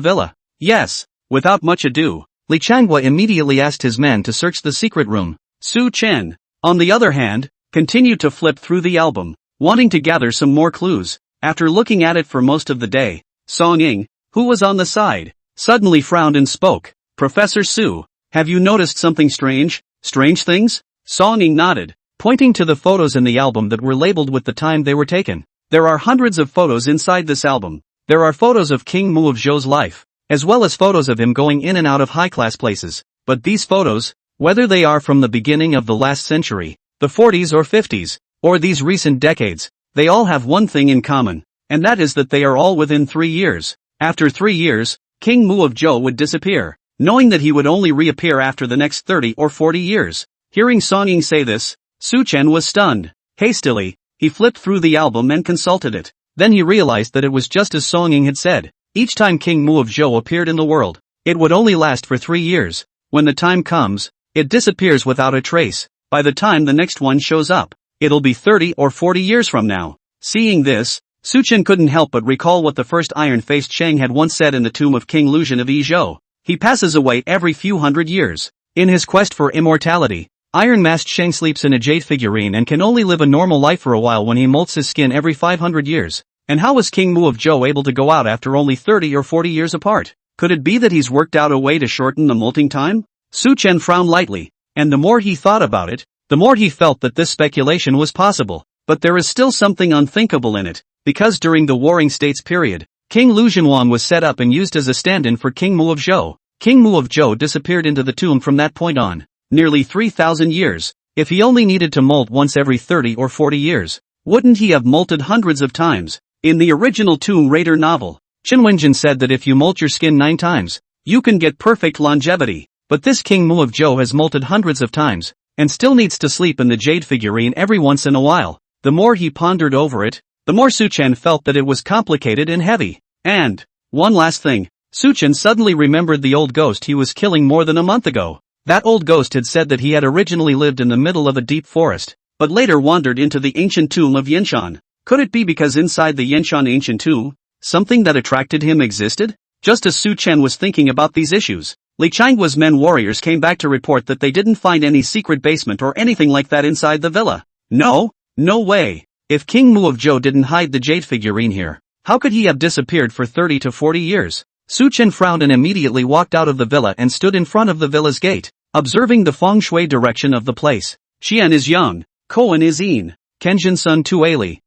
villa? Yes. Without much ado, Li Changhua immediately asked his men to search the secret room. Su Chen, on the other hand, continued to flip through the album, wanting to gather some more clues. After looking at it for most of the day, Song Ying, who was on the side, suddenly frowned and spoke. Professor Su, have you noticed something strange? Strange things? Song Ying nodded, pointing to the photos in the album that were labeled with the time they were taken. There are hundreds of photos inside this album. There are photos of King Mu of Zhou's life, as well as photos of him going in and out of high-class places. But these photos, whether they are from the beginning of the last century, the 40s or 50s, or these recent decades, they all have one thing in common, and that is that they are all within 3 years. After 3 years, King Mu of Zhou would disappear, knowing that he would only reappear after the next 30 or 40 years. Hearing Song Ying say this, Su Chen was stunned. Hastily, he flipped through the album and consulted it. Then he realized that it was just as Song Ying had said. Each time King Mu of Zhou appeared in the world, it would only last for 3 years. When the time comes, it disappears without a trace. By the time the next one shows up, it'll be 30 or 40 years from now. Seeing this, Su Chen couldn't help but recall what the first iron-faced Shang had once said in the tomb of King Luzhen of Yizhou. He passes away every few hundred years. In his quest for immortality, Iron-masked Shang sleeps in a jade figurine and can only live a normal life for a while when he molts his skin every 500 years. And how was King Mu of Zhou able to go out after only 30 or 40 years apart? Could it be that he's worked out a way to shorten the molting time? Su Chen frowned lightly, and the more he thought about it, the more he felt that this speculation was possible. But there is still something unthinkable in it, because during the Warring States period, King Lu Zhenwan was set up and used as a stand-in for King Mu of Zhou. King Mu of Zhou disappeared into the tomb from that point on. Nearly 3,000 years. If he only needed to molt once every 30 or 40 years, wouldn't he have molted hundreds of times? In the original Tomb Raider novel, Qin Wenjin said that if you molt your skin 9 times, you can get perfect longevity. But this King Mu of Zhou has molted hundreds of times, and still needs to sleep in the jade figurine every once in a while. The more he pondered over it, the more Su Chen felt that it was complicated and heavy. And, one last thing, Su Chen suddenly remembered the old ghost he was killing more than a month ago. That old ghost had said that he had originally lived in the middle of a deep forest, but later wandered into the ancient tomb of Yinshan. Could it be because inside the Yinshan ancient tomb, something that attracted him existed? Just as Su Chen was thinking about these issues, Li Changhua's men warriors came back to report that they didn't find any secret basement or anything like that inside the villa. No way. If King Mu of Zhou didn't hide the jade figurine here, how could he have disappeared for 30 to 40 years? Su Chen frowned and immediately walked out of the villa and stood in front of the villa's gate, observing the feng shui direction of the place. Xian is young, Koan is Yin, Kenjin Sun Tuali.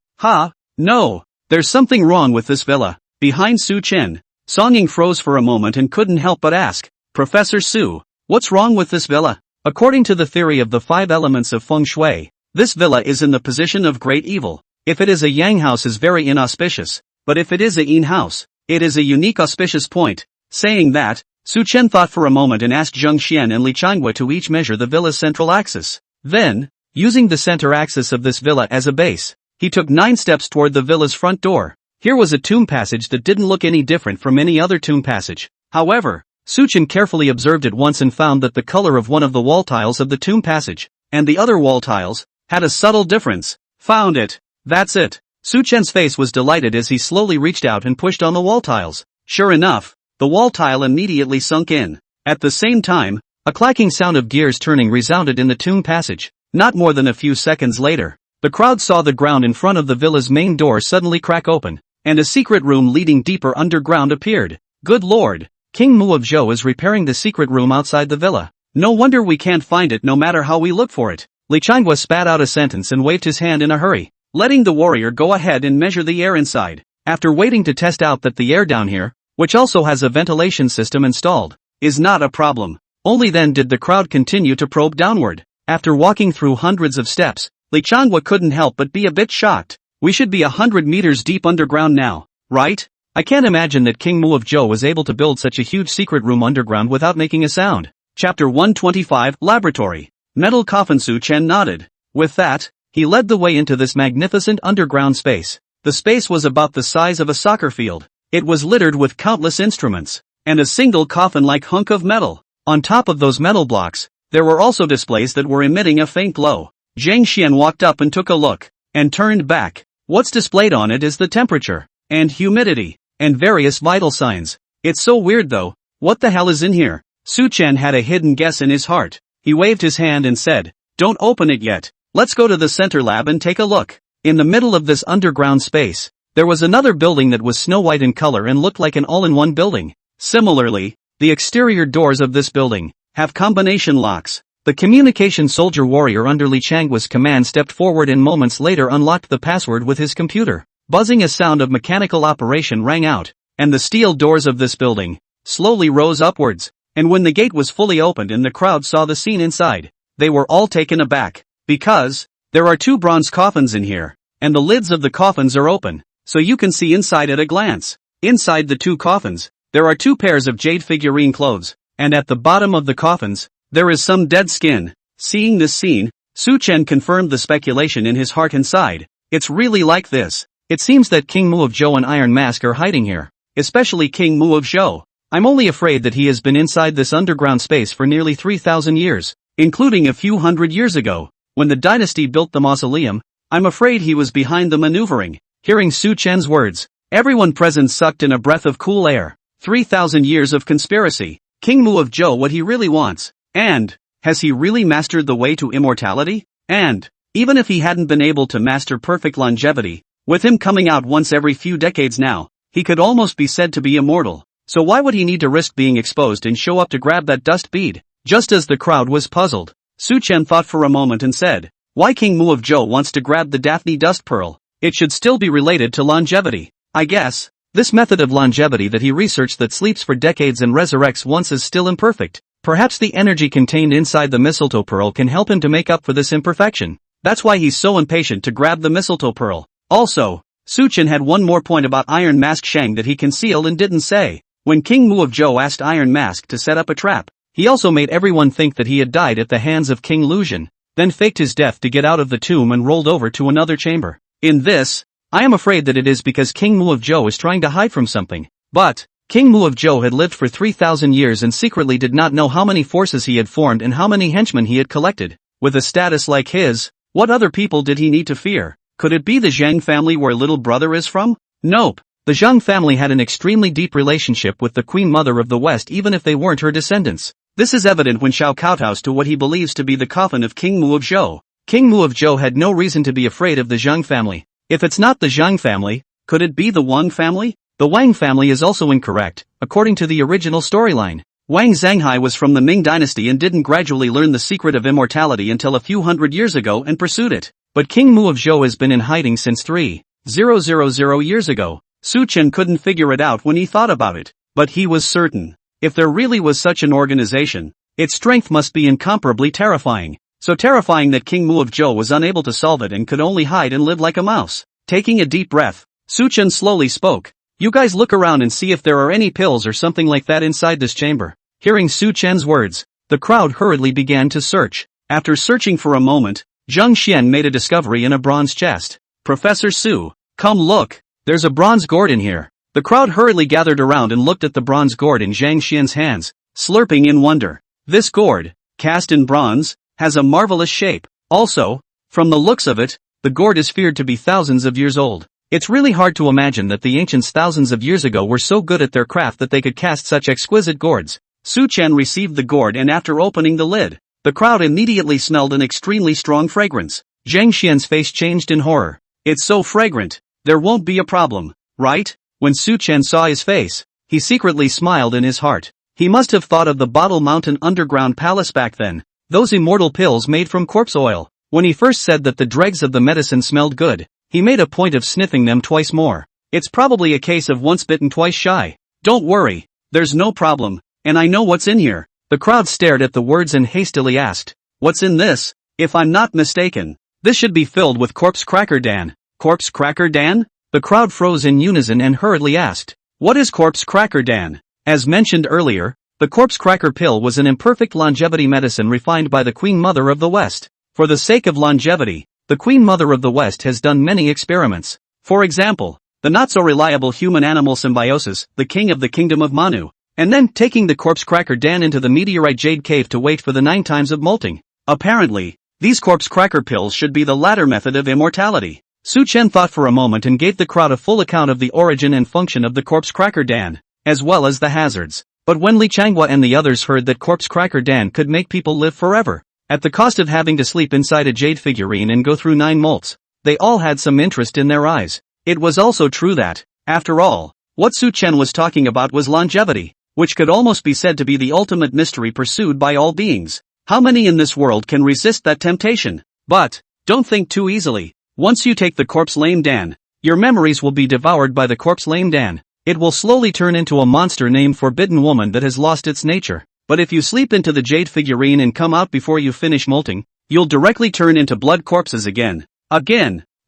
No, there's something wrong with this villa. Behind Su Chen, Song Ying froze for a moment and couldn't help but ask, Professor Su, what's wrong with this villa? According to the theory of the 5 elements of feng shui, this villa is in the position of great evil. If it is a yang house is very inauspicious, but if it is a yin house, it is a unique auspicious point. Saying that, Su Chen thought for a moment and asked Zheng Xian and Li Changhua to each measure the villa's central axis. Then, using the center axis of this villa as a base, he took 9 steps toward the villa's front door. Here was a tomb passage that didn't look any different from any other tomb passage. However, Su Chen carefully observed it once and found that the color of one of the wall tiles of the tomb passage, and the other wall tiles, had a subtle difference. Found it. That's it. Su Chen's face was delighted as he slowly reached out and pushed on the wall tiles. Sure enough, the wall tile immediately sunk in. At the same time, a clacking sound of gears turning resounded in the tomb passage. Not more than a few seconds later, the crowd saw the ground in front of the villa's main door suddenly crack open, and a secret room leading deeper underground appeared. Good lord, King Mu of Zhou is repairing the secret room outside the villa. No wonder we can't find it no matter how we look for it. Li Changhua spat out a sentence and waved his hand in a hurry, letting the warrior go ahead and measure the air inside. After waiting to test out that the air down here, which also has a ventilation system installed, is not a problem, only then did the crowd continue to probe downward. After walking through hundreds of steps, Li Changhua couldn't help but be a bit shocked. We should be 100 meters deep underground now, right? I can't imagine that King Mu of Zhou was able to build such a huge secret room underground without making a sound. Chapter 125, Laboratory. Metal Coffin. Su Chen nodded. With that, he led the way into this magnificent underground space. The space was about the size of a soccer field. It was littered with countless instruments, and a single coffin-like hunk of metal. On top of those metal blocks, there were also displays that were emitting a faint glow. Zhang Xian walked up and took a look, and turned back. What's displayed on it is the temperature, and humidity, and various vital signs. It's so weird though. What the hell is in here? Su Chen had a hidden guess in his heart. He waved his hand and said, "Don't open it yet. Let's go to the center lab and take a look." In the middle of this underground space, there was another building that was snow white in color and looked like an all-in-one building. Similarly, the exterior doors of this building have combination locks. The communication soldier warrior under Li Changwa's command stepped forward and moments later unlocked the password with his computer. Buzzing, a sound of mechanical operation rang out, and the steel doors of this building slowly rose upwards. And when the gate was fully opened and the crowd saw the scene inside, they were all taken aback, because there are 2 bronze coffins in here, and the lids of the coffins are open, so you can see inside at a glance. Inside the 2 coffins, there are 2 pairs of jade figurine clothes, and at the bottom of the coffins, there is some dead skin. Seeing this scene, Su Chen confirmed the speculation in his heart and sighed. It's really like this. It seems that King Mu of Zhou and Iron Mask are hiding here, especially King Mu of Zhou. I'm only afraid that he has been inside this underground space for nearly 3,000 years, including a few hundred years ago, when the dynasty built the mausoleum. I'm afraid he was behind the maneuvering. Hearing Su Chen's words, everyone present sucked in a breath of cool air. 3,000 years of conspiracy. King Mu of Zhou, what he really wants. And, has he really mastered the way to immortality? And, even if he hadn't been able to master perfect longevity, with him coming out once every few decades now, he could almost be said to be immortal. So why would he need to risk being exposed and show up to grab that dust bead? Just as the crowd was puzzled, Su Chen thought for a moment and said, why King Mu of Zhou wants to grab the Daphne dust pearl? It should still be related to longevity, I guess. This method of longevity that he researched that sleeps for decades and resurrects once is still imperfect. Perhaps the energy contained inside the mistletoe pearl can help him to make up for this imperfection. That's why he's so impatient to grab the mistletoe pearl. Also, Su Chen had one more point about Iron Mask Shang that he concealed and didn't say. When King Mu of Zhou asked Iron Mask to set up a trap, he also made everyone think that he had died at the hands of King Lucian, then faked his death to get out of the tomb and rolled over to another chamber. In this, I am afraid that it is because King Mu of Zhou is trying to hide from something. But, King Mu of Zhou had lived for 3,000 years and secretly did not know how many forces he had formed and how many henchmen he had collected. With a status like his, what other people did he need to fear? Could it be the Zhang family where little brother is from? Nope. The Zhang family had an extremely deep relationship with the Queen Mother of the West even if they weren't her descendants. This is evident when Xiao kowtows to what he believes to be the coffin of King Mu of Zhou. King Mu of Zhou had no reason to be afraid of the Zhang family. If it's not the Zhang family, could it be the Wang family? The Wang family is also incorrect, according to the original storyline. Wang Zhanghai was from the Ming dynasty and didn't gradually learn the secret of immortality until a few hundred years ago and pursued it. But King Mu of Zhou has been in hiding since 3,000 years ago. Su Chen couldn't figure it out when he thought about it, but he was certain. If there really was such an organization, its strength must be incomparably terrifying. So terrifying that King Mu of Zhou was unable to solve it and could only hide and live like a mouse. Taking a deep breath, Su Chen slowly spoke. You guys look around and see if there are any pills or something like that inside this chamber. Hearing Su Chen's words, the crowd hurriedly began to search. After searching for a moment, Zhang Xian made a discovery in a bronze chest. Professor Su, come look. There's a bronze gourd in here. The crowd hurriedly gathered around and looked at the bronze gourd in Zhang Xian's hands, slurping in wonder. This gourd, cast in bronze, has a marvelous shape. Also, from the looks of it, the gourd is feared to be thousands of years old. It's really hard to imagine that the ancients thousands of years ago were so good at their craft that they could cast such exquisite gourds. Su Chen received the gourd and after opening the lid, the crowd immediately smelled an extremely strong fragrance. Zhang Xian's face changed in horror. It's so fragrant. There won't be a problem, right? When Su Chen saw his face, he secretly smiled in his heart. He must have thought of the Bottle Mountain underground palace back then. Those immortal pills made from corpse oil. When he first said that the dregs of the medicine smelled good, he made a point of sniffing them twice more. It's probably a case of once bitten twice shy. Don't worry, there's no problem, and I know what's in here. The crowd stared at the words and hastily asked, what's in this? If I'm not mistaken, this should be filled with corpse cracker Dan. Corpse Cracker Dan? The crowd froze in unison and hurriedly asked, "What is Corpse Cracker Dan?" As mentioned earlier, the Corpse Cracker pill was an imperfect longevity medicine refined by the Queen Mother of the West. For the sake of longevity, the Queen Mother of the West has done many experiments. For example, the not-so-reliable human-animal symbiosis, the king of the kingdom of Manu, and then taking the Corpse Cracker Dan into the meteorite jade cave to wait for the 9 times of molting. Apparently, these Corpse Cracker pills should be the latter method of immortality. Su Chen thought for a moment and gave the crowd a full account of the origin and function of the Corpse Cracker Dan, as well as the hazards. But when Li Changhua and the others heard that Corpse Cracker Dan could make people live forever, at the cost of having to sleep inside a jade figurine and go through 9 molts, they all had some interest in their eyes. It was also true that, after all, what Su Chen was talking about was longevity, which could almost be said to be the ultimate mystery pursued by all beings. How many in this world can resist that temptation? But, don't think too easily. Once you take the Corpse Lame Dan, your memories will be devoured by the Corpse Lame Dan. It will slowly turn into a monster named Forbidden Woman that has lost its nature. But if you sleep into the jade figurine and come out before you finish molting, you'll directly turn into blood corpses again.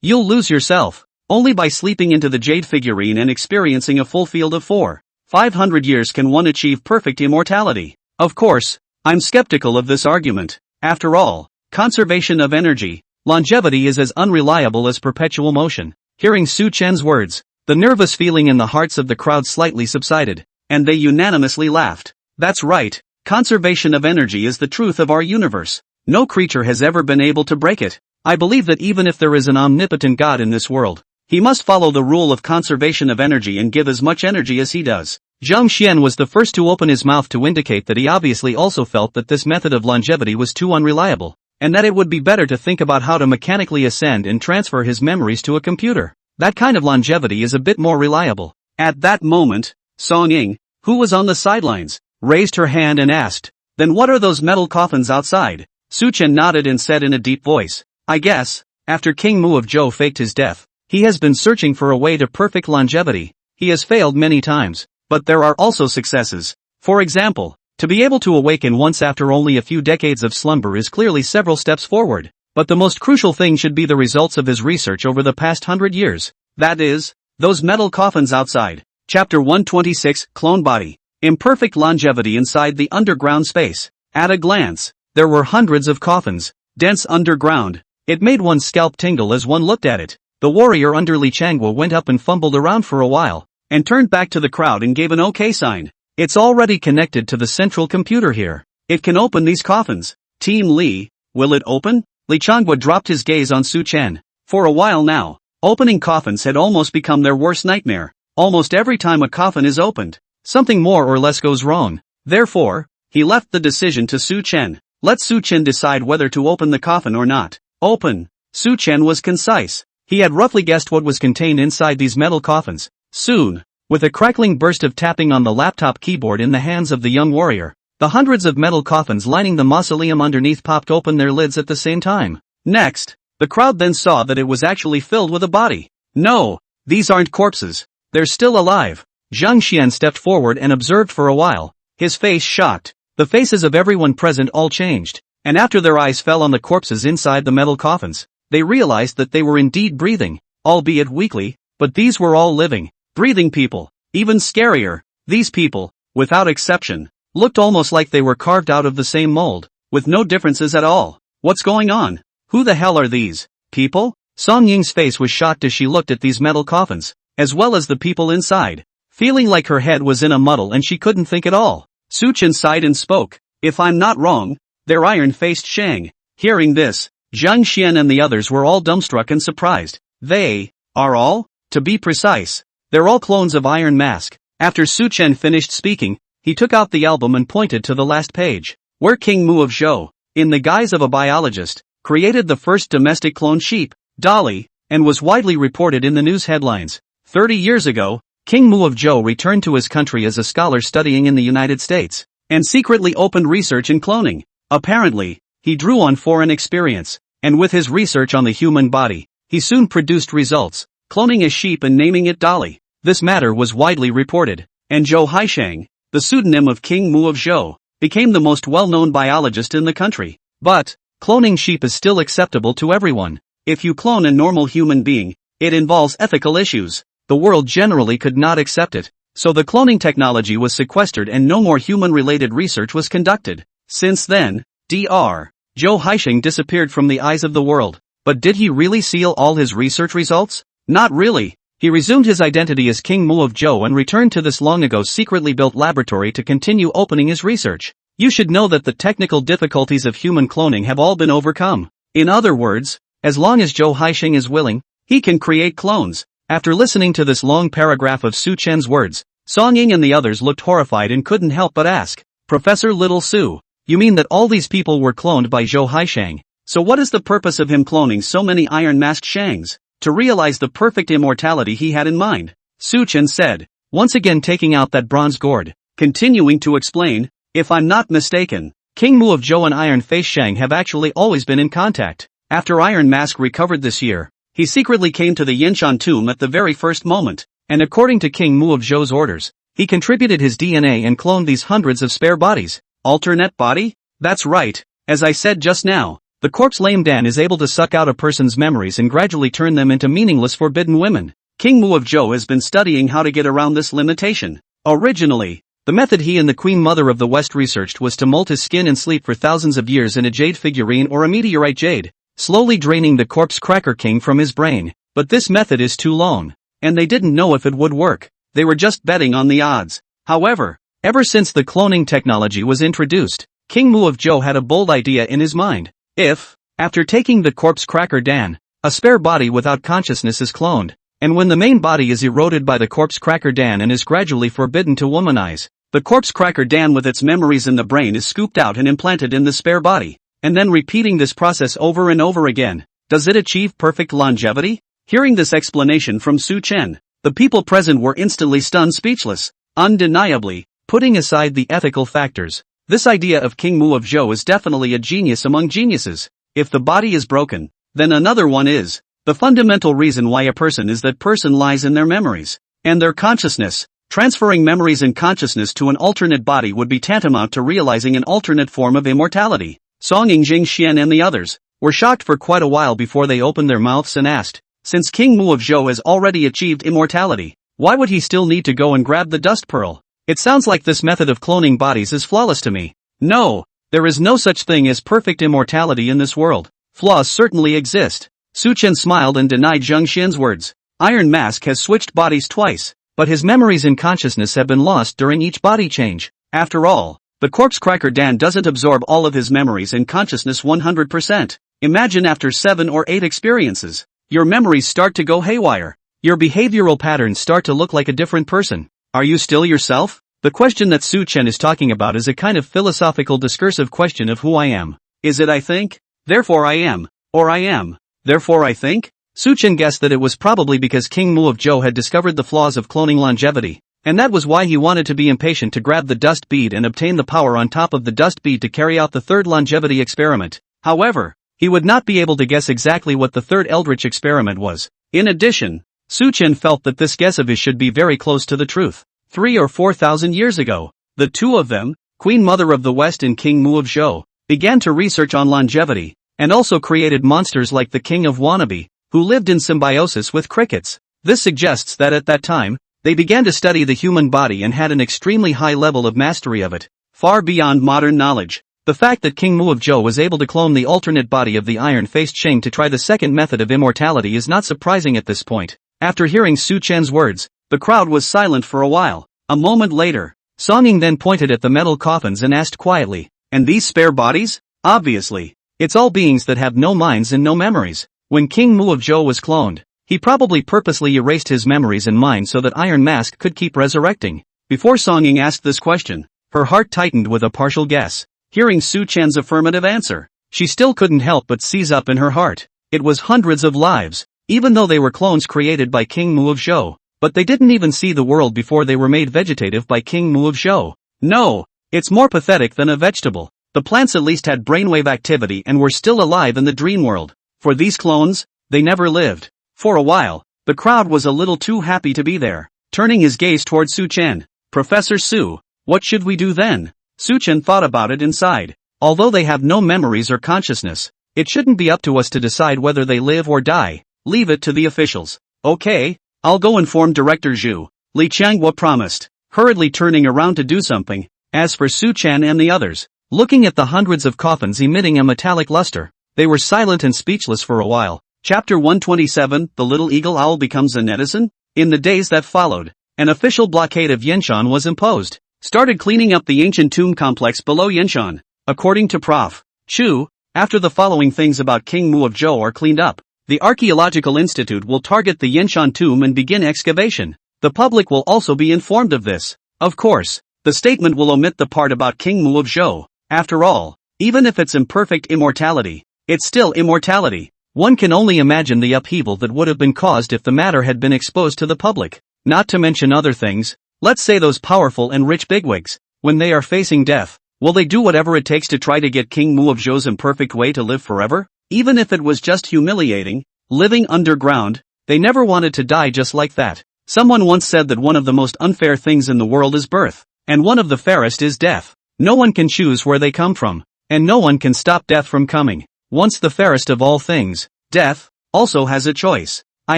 You'll lose yourself. Only by sleeping into the jade figurine and experiencing a full field of 500 years can one achieve perfect immortality. Of course, I'm skeptical of this argument. After all, conservation of energy, longevity is as unreliable as perpetual motion. Hearing Su Chen's words, the nervous feeling in the hearts of the crowd slightly subsided, and they unanimously laughed. That's right, conservation of energy is the truth of our universe. No creature has ever been able to break it. I believe that even if there is an omnipotent God in this world, he must follow the rule of conservation of energy and give as much energy as he does. Zhang Xian was the first to open his mouth to indicate that he obviously also felt that this method of longevity was too unreliable, and that it would be better to think about how to mechanically ascend and transfer his memories to a computer. That kind of longevity is a bit more reliable. At that moment, Song Ying, who was on the sidelines, raised her hand and asked, "Then what are those metal coffins outside?" Su Chen nodded and said in a deep voice, "I guess, after King Mu of Zhou faked his death, he has been searching for a way to perfect longevity. He has failed many times, but there are also successes. For example, to be able to awaken once after only a few decades of slumber is clearly several steps forward. But the most crucial thing should be the results of his research over the past 100 years. That is, those metal coffins outside." Chapter 126, Clone Body. Imperfect longevity inside the underground space. At a glance, there were hundreds of coffins, dense underground. It made one's scalp tingle as one looked at it. The warrior under Li Changhua went up and fumbled around for a while, and turned back to the crowd and gave an OK sign. "It's already connected to the central computer here. It can open these coffins. Team Li, will it open?" Li Changhua dropped his gaze on Su Chen. For a while now, opening coffins had almost become their worst nightmare. Almost every time a coffin is opened, something more or less goes wrong. Therefore, he left the decision to Su Chen. Let Su Chen decide whether to open the coffin or not. Open. Su Chen was concise. He had roughly guessed what was contained inside these metal coffins. Soon, with a crackling burst of tapping on the laptop keyboard in the hands of the young warrior, the hundreds of metal coffins lining the mausoleum underneath popped open their lids at the same time. Next, the crowd then saw that it was actually filled with a body. "No, these aren't corpses. They're still alive." Zhang Xian stepped forward and observed for a while, his face shocked. The faces of everyone present all changed, and after their eyes fell on the corpses inside the metal coffins, they realized that they were indeed breathing, albeit weakly, but these were all living, breathing people. Even scarier, these people, without exception, looked almost like they were carved out of the same mold, with no differences at all. What's going on? Who the hell are these people? Song Ying's face was shocked as she looked at these metal coffins, as well as the people inside, feeling like her head was in a muddle and she couldn't think at all. Su Chen sighed and spoke, "If I'm not wrong, they're iron-faced Shang." Hearing this, Zhang Xian and the others were all dumbstruck and surprised. They are all? To be precise, they're all clones of Iron Mask. After Su Chen finished speaking, he took out the album and pointed to the last page, where King Mu of Zhou, in the guise of a biologist, created the first domestic clone sheep, Dolly, and was widely reported in the news headlines. 30 years ago, King Mu of Zhou returned to his country as a scholar studying in the United States, and secretly opened research in cloning. Apparently, he drew on foreign experience, and with his research on the human body, he soon produced results, cloning a sheep and naming it Dolly. This matter was widely reported, and Zhou Haishang, the pseudonym of King Mu of Zhou, became the most well-known biologist in the country. But, cloning sheep is still acceptable to everyone. If you clone a normal human being, It involves ethical issues. The world generally could not accept it. So the cloning technology was sequestered and no more human-related research was conducted. Since then, Dr. Zhou Haisheng disappeared from the eyes of the world. But did he really seal all his research results? Not really. He resumed his identity as King Mu of Zhou and returned to this long-ago secretly built laboratory to continue opening his research. You should know that the technical difficulties of human cloning have all been overcome. In other words, as long as Zhou Haisheng is willing, he can create clones. After listening to this long paragraph of Su Chen's words, Song Ying and the others looked horrified and couldn't help but ask, Professor Little Su, you mean that all these people were cloned by Zhou Haisheng? So what is the purpose of him cloning so many iron-masked Shangs? To realize the perfect immortality he had in mind, Su Chen said, once again taking out that bronze gourd, continuing to explain, if I'm not mistaken, King Mu of Zhou and Iron Face Shang have actually always been in contact. After Iron Mask recovered this year, he secretly came to the Yinshan tomb at the very first moment, and according to King Mu of Zhou's orders, he contributed his DNA and cloned these hundreds of spare bodies. Alternate body? That's right, as I said just now. The corpse Lame Dan is able to suck out a person's memories and gradually turn them into meaningless forbidden women. King Mu of Zhou has been studying how to get around this limitation. Originally, the method he and the Queen Mother of the West researched was to molt his skin and sleep for thousands of years in a jade figurine or a meteorite jade, slowly draining the corpse Cracker King from his brain. But this method is too long, and they didn't know if it would work. They were just betting on the odds. However, ever since the cloning technology was introduced, King Mu of Zhou had a bold idea in his mind. If, after taking the corpse Cracker Dan, a spare body without consciousness is cloned, and when the main body is eroded by the corpse Cracker Dan and is gradually forbidden to womanize, the corpse Cracker Dan with its memories in the brain is scooped out and implanted in the spare body, and then repeating this process over and over again, does it achieve perfect longevity? Hearing this explanation from Su Chen, the people present were instantly stunned speechless. Undeniably, putting aside the ethical factors, this idea of King Mu of Zhou is definitely a genius among geniuses. If the body is broken, then another one is. The fundamental reason why a person is that person lies in their memories and their consciousness. Transferring memories and consciousness to an alternate body would be tantamount to realizing an alternate form of immortality. Song Ying, Xian and the others were shocked for quite a while before they opened their mouths and asked, since King Mu of Zhou has already achieved immortality, why would he still need to go and grab the dust pearl? It sounds like this method of cloning bodies is flawless to me. No, there is no such thing as perfect immortality in this world. Flaws certainly exist. Su Chen smiled and denied Zheng Xian's words. Iron Mask has switched bodies twice, but his memories and consciousness have been lost during each body change. After all, the corpse Cracker Dan doesn't absorb all of his memories and consciousness 100%. Imagine after 7 or 8 experiences, your memories start to go haywire. Your behavioral patterns start to look like a different person. Are you still yourself? The question that Su Chen is talking about is a kind of philosophical discursive question of who I am. Is it I think? Therefore I am. Or I am. Therefore I think? Su Chen guessed that it was probably because King Mu of Zhou had discovered the flaws of cloning longevity, and that was why he wanted to be impatient to grab the dust bead and obtain the power on top of the dust bead to carry out the third longevity experiment. However, he would not be able to guess exactly what the third eldritch experiment was. In addition, Su Chen felt that this guess of his should be very close to the truth. 3 or 4,000 years ago, the two of them, Queen Mother of the West and King Mu of Zhou, began to research on longevity, and also created monsters like the King of Wannabe, who lived in symbiosis with crickets. This suggests that at that time, they began to study the human body and had an extremely high level of mastery of it, far beyond modern knowledge. The fact that King Mu of Zhou was able to clone the alternate body of the iron-faced Shang to try the second method of immortality is not surprising at this point. After hearing Su Chen's words, the crowd was silent for a while. A moment later, Song Ying then pointed at the metal coffins and asked quietly, and these spare bodies? Obviously, it's all beings that have no minds and no memories. When King Mu of Zhou was cloned, he probably purposely erased his memories and mind so that Iron Mask could keep resurrecting. Before Song Ying asked this question, her heart tightened with a partial guess. Hearing Su Chen's affirmative answer, she still couldn't help but seize up in her heart. It was hundreds of lives, even though they were clones created by King Mu of Zhou, but they didn't even see the world before they were made vegetative by King Mu of Zhou. No, it's more pathetic than a vegetable. The plants at least had brainwave activity and were still alive in the dream world. For these clones, they never lived. For a while, the crowd was a little too happy to be there. Turning his gaze toward Su Chen, Professor Su, what should we do then? Su Chen thought about it inside. Although they have no memories or consciousness, it shouldn't be up to us to decide whether they live or die. Leave it to the officials. Okay, I'll go inform Director Zhu, Li Changhua promised, hurriedly turning around to do something. As for Su Chen and the others, looking at the hundreds of coffins emitting a metallic luster, they were silent and speechless for a while. Chapter 127, The Little Eagle Owl Becomes a Netizen? In the days that followed, an official blockade of Yanshan was imposed. Started cleaning up the ancient tomb complex below Yanshan. According to Prof. Chu, after the following things about King Mu of Zhou are cleaned up, the Archaeological Institute will target the Yanshan tomb and begin excavation. The public will also be informed of this. Of course, the statement will omit the part about King Mu of Zhou. After all, even if it's imperfect immortality, it's still immortality. One can only imagine the upheaval that would have been caused if the matter had been exposed to the public. Not to mention other things, let's say those powerful and rich bigwigs, when they are facing death, will they do whatever it takes to try to get King Mu of Zhou's imperfect way to live forever? Even if it was just humiliating, living underground, they never wanted to die just like that. Someone once said that one of the most unfair things in the world is birth, and one of the fairest is death. No one can choose where they come from, and no one can stop death from coming. Once the fairest of all things, death, also has a choice. I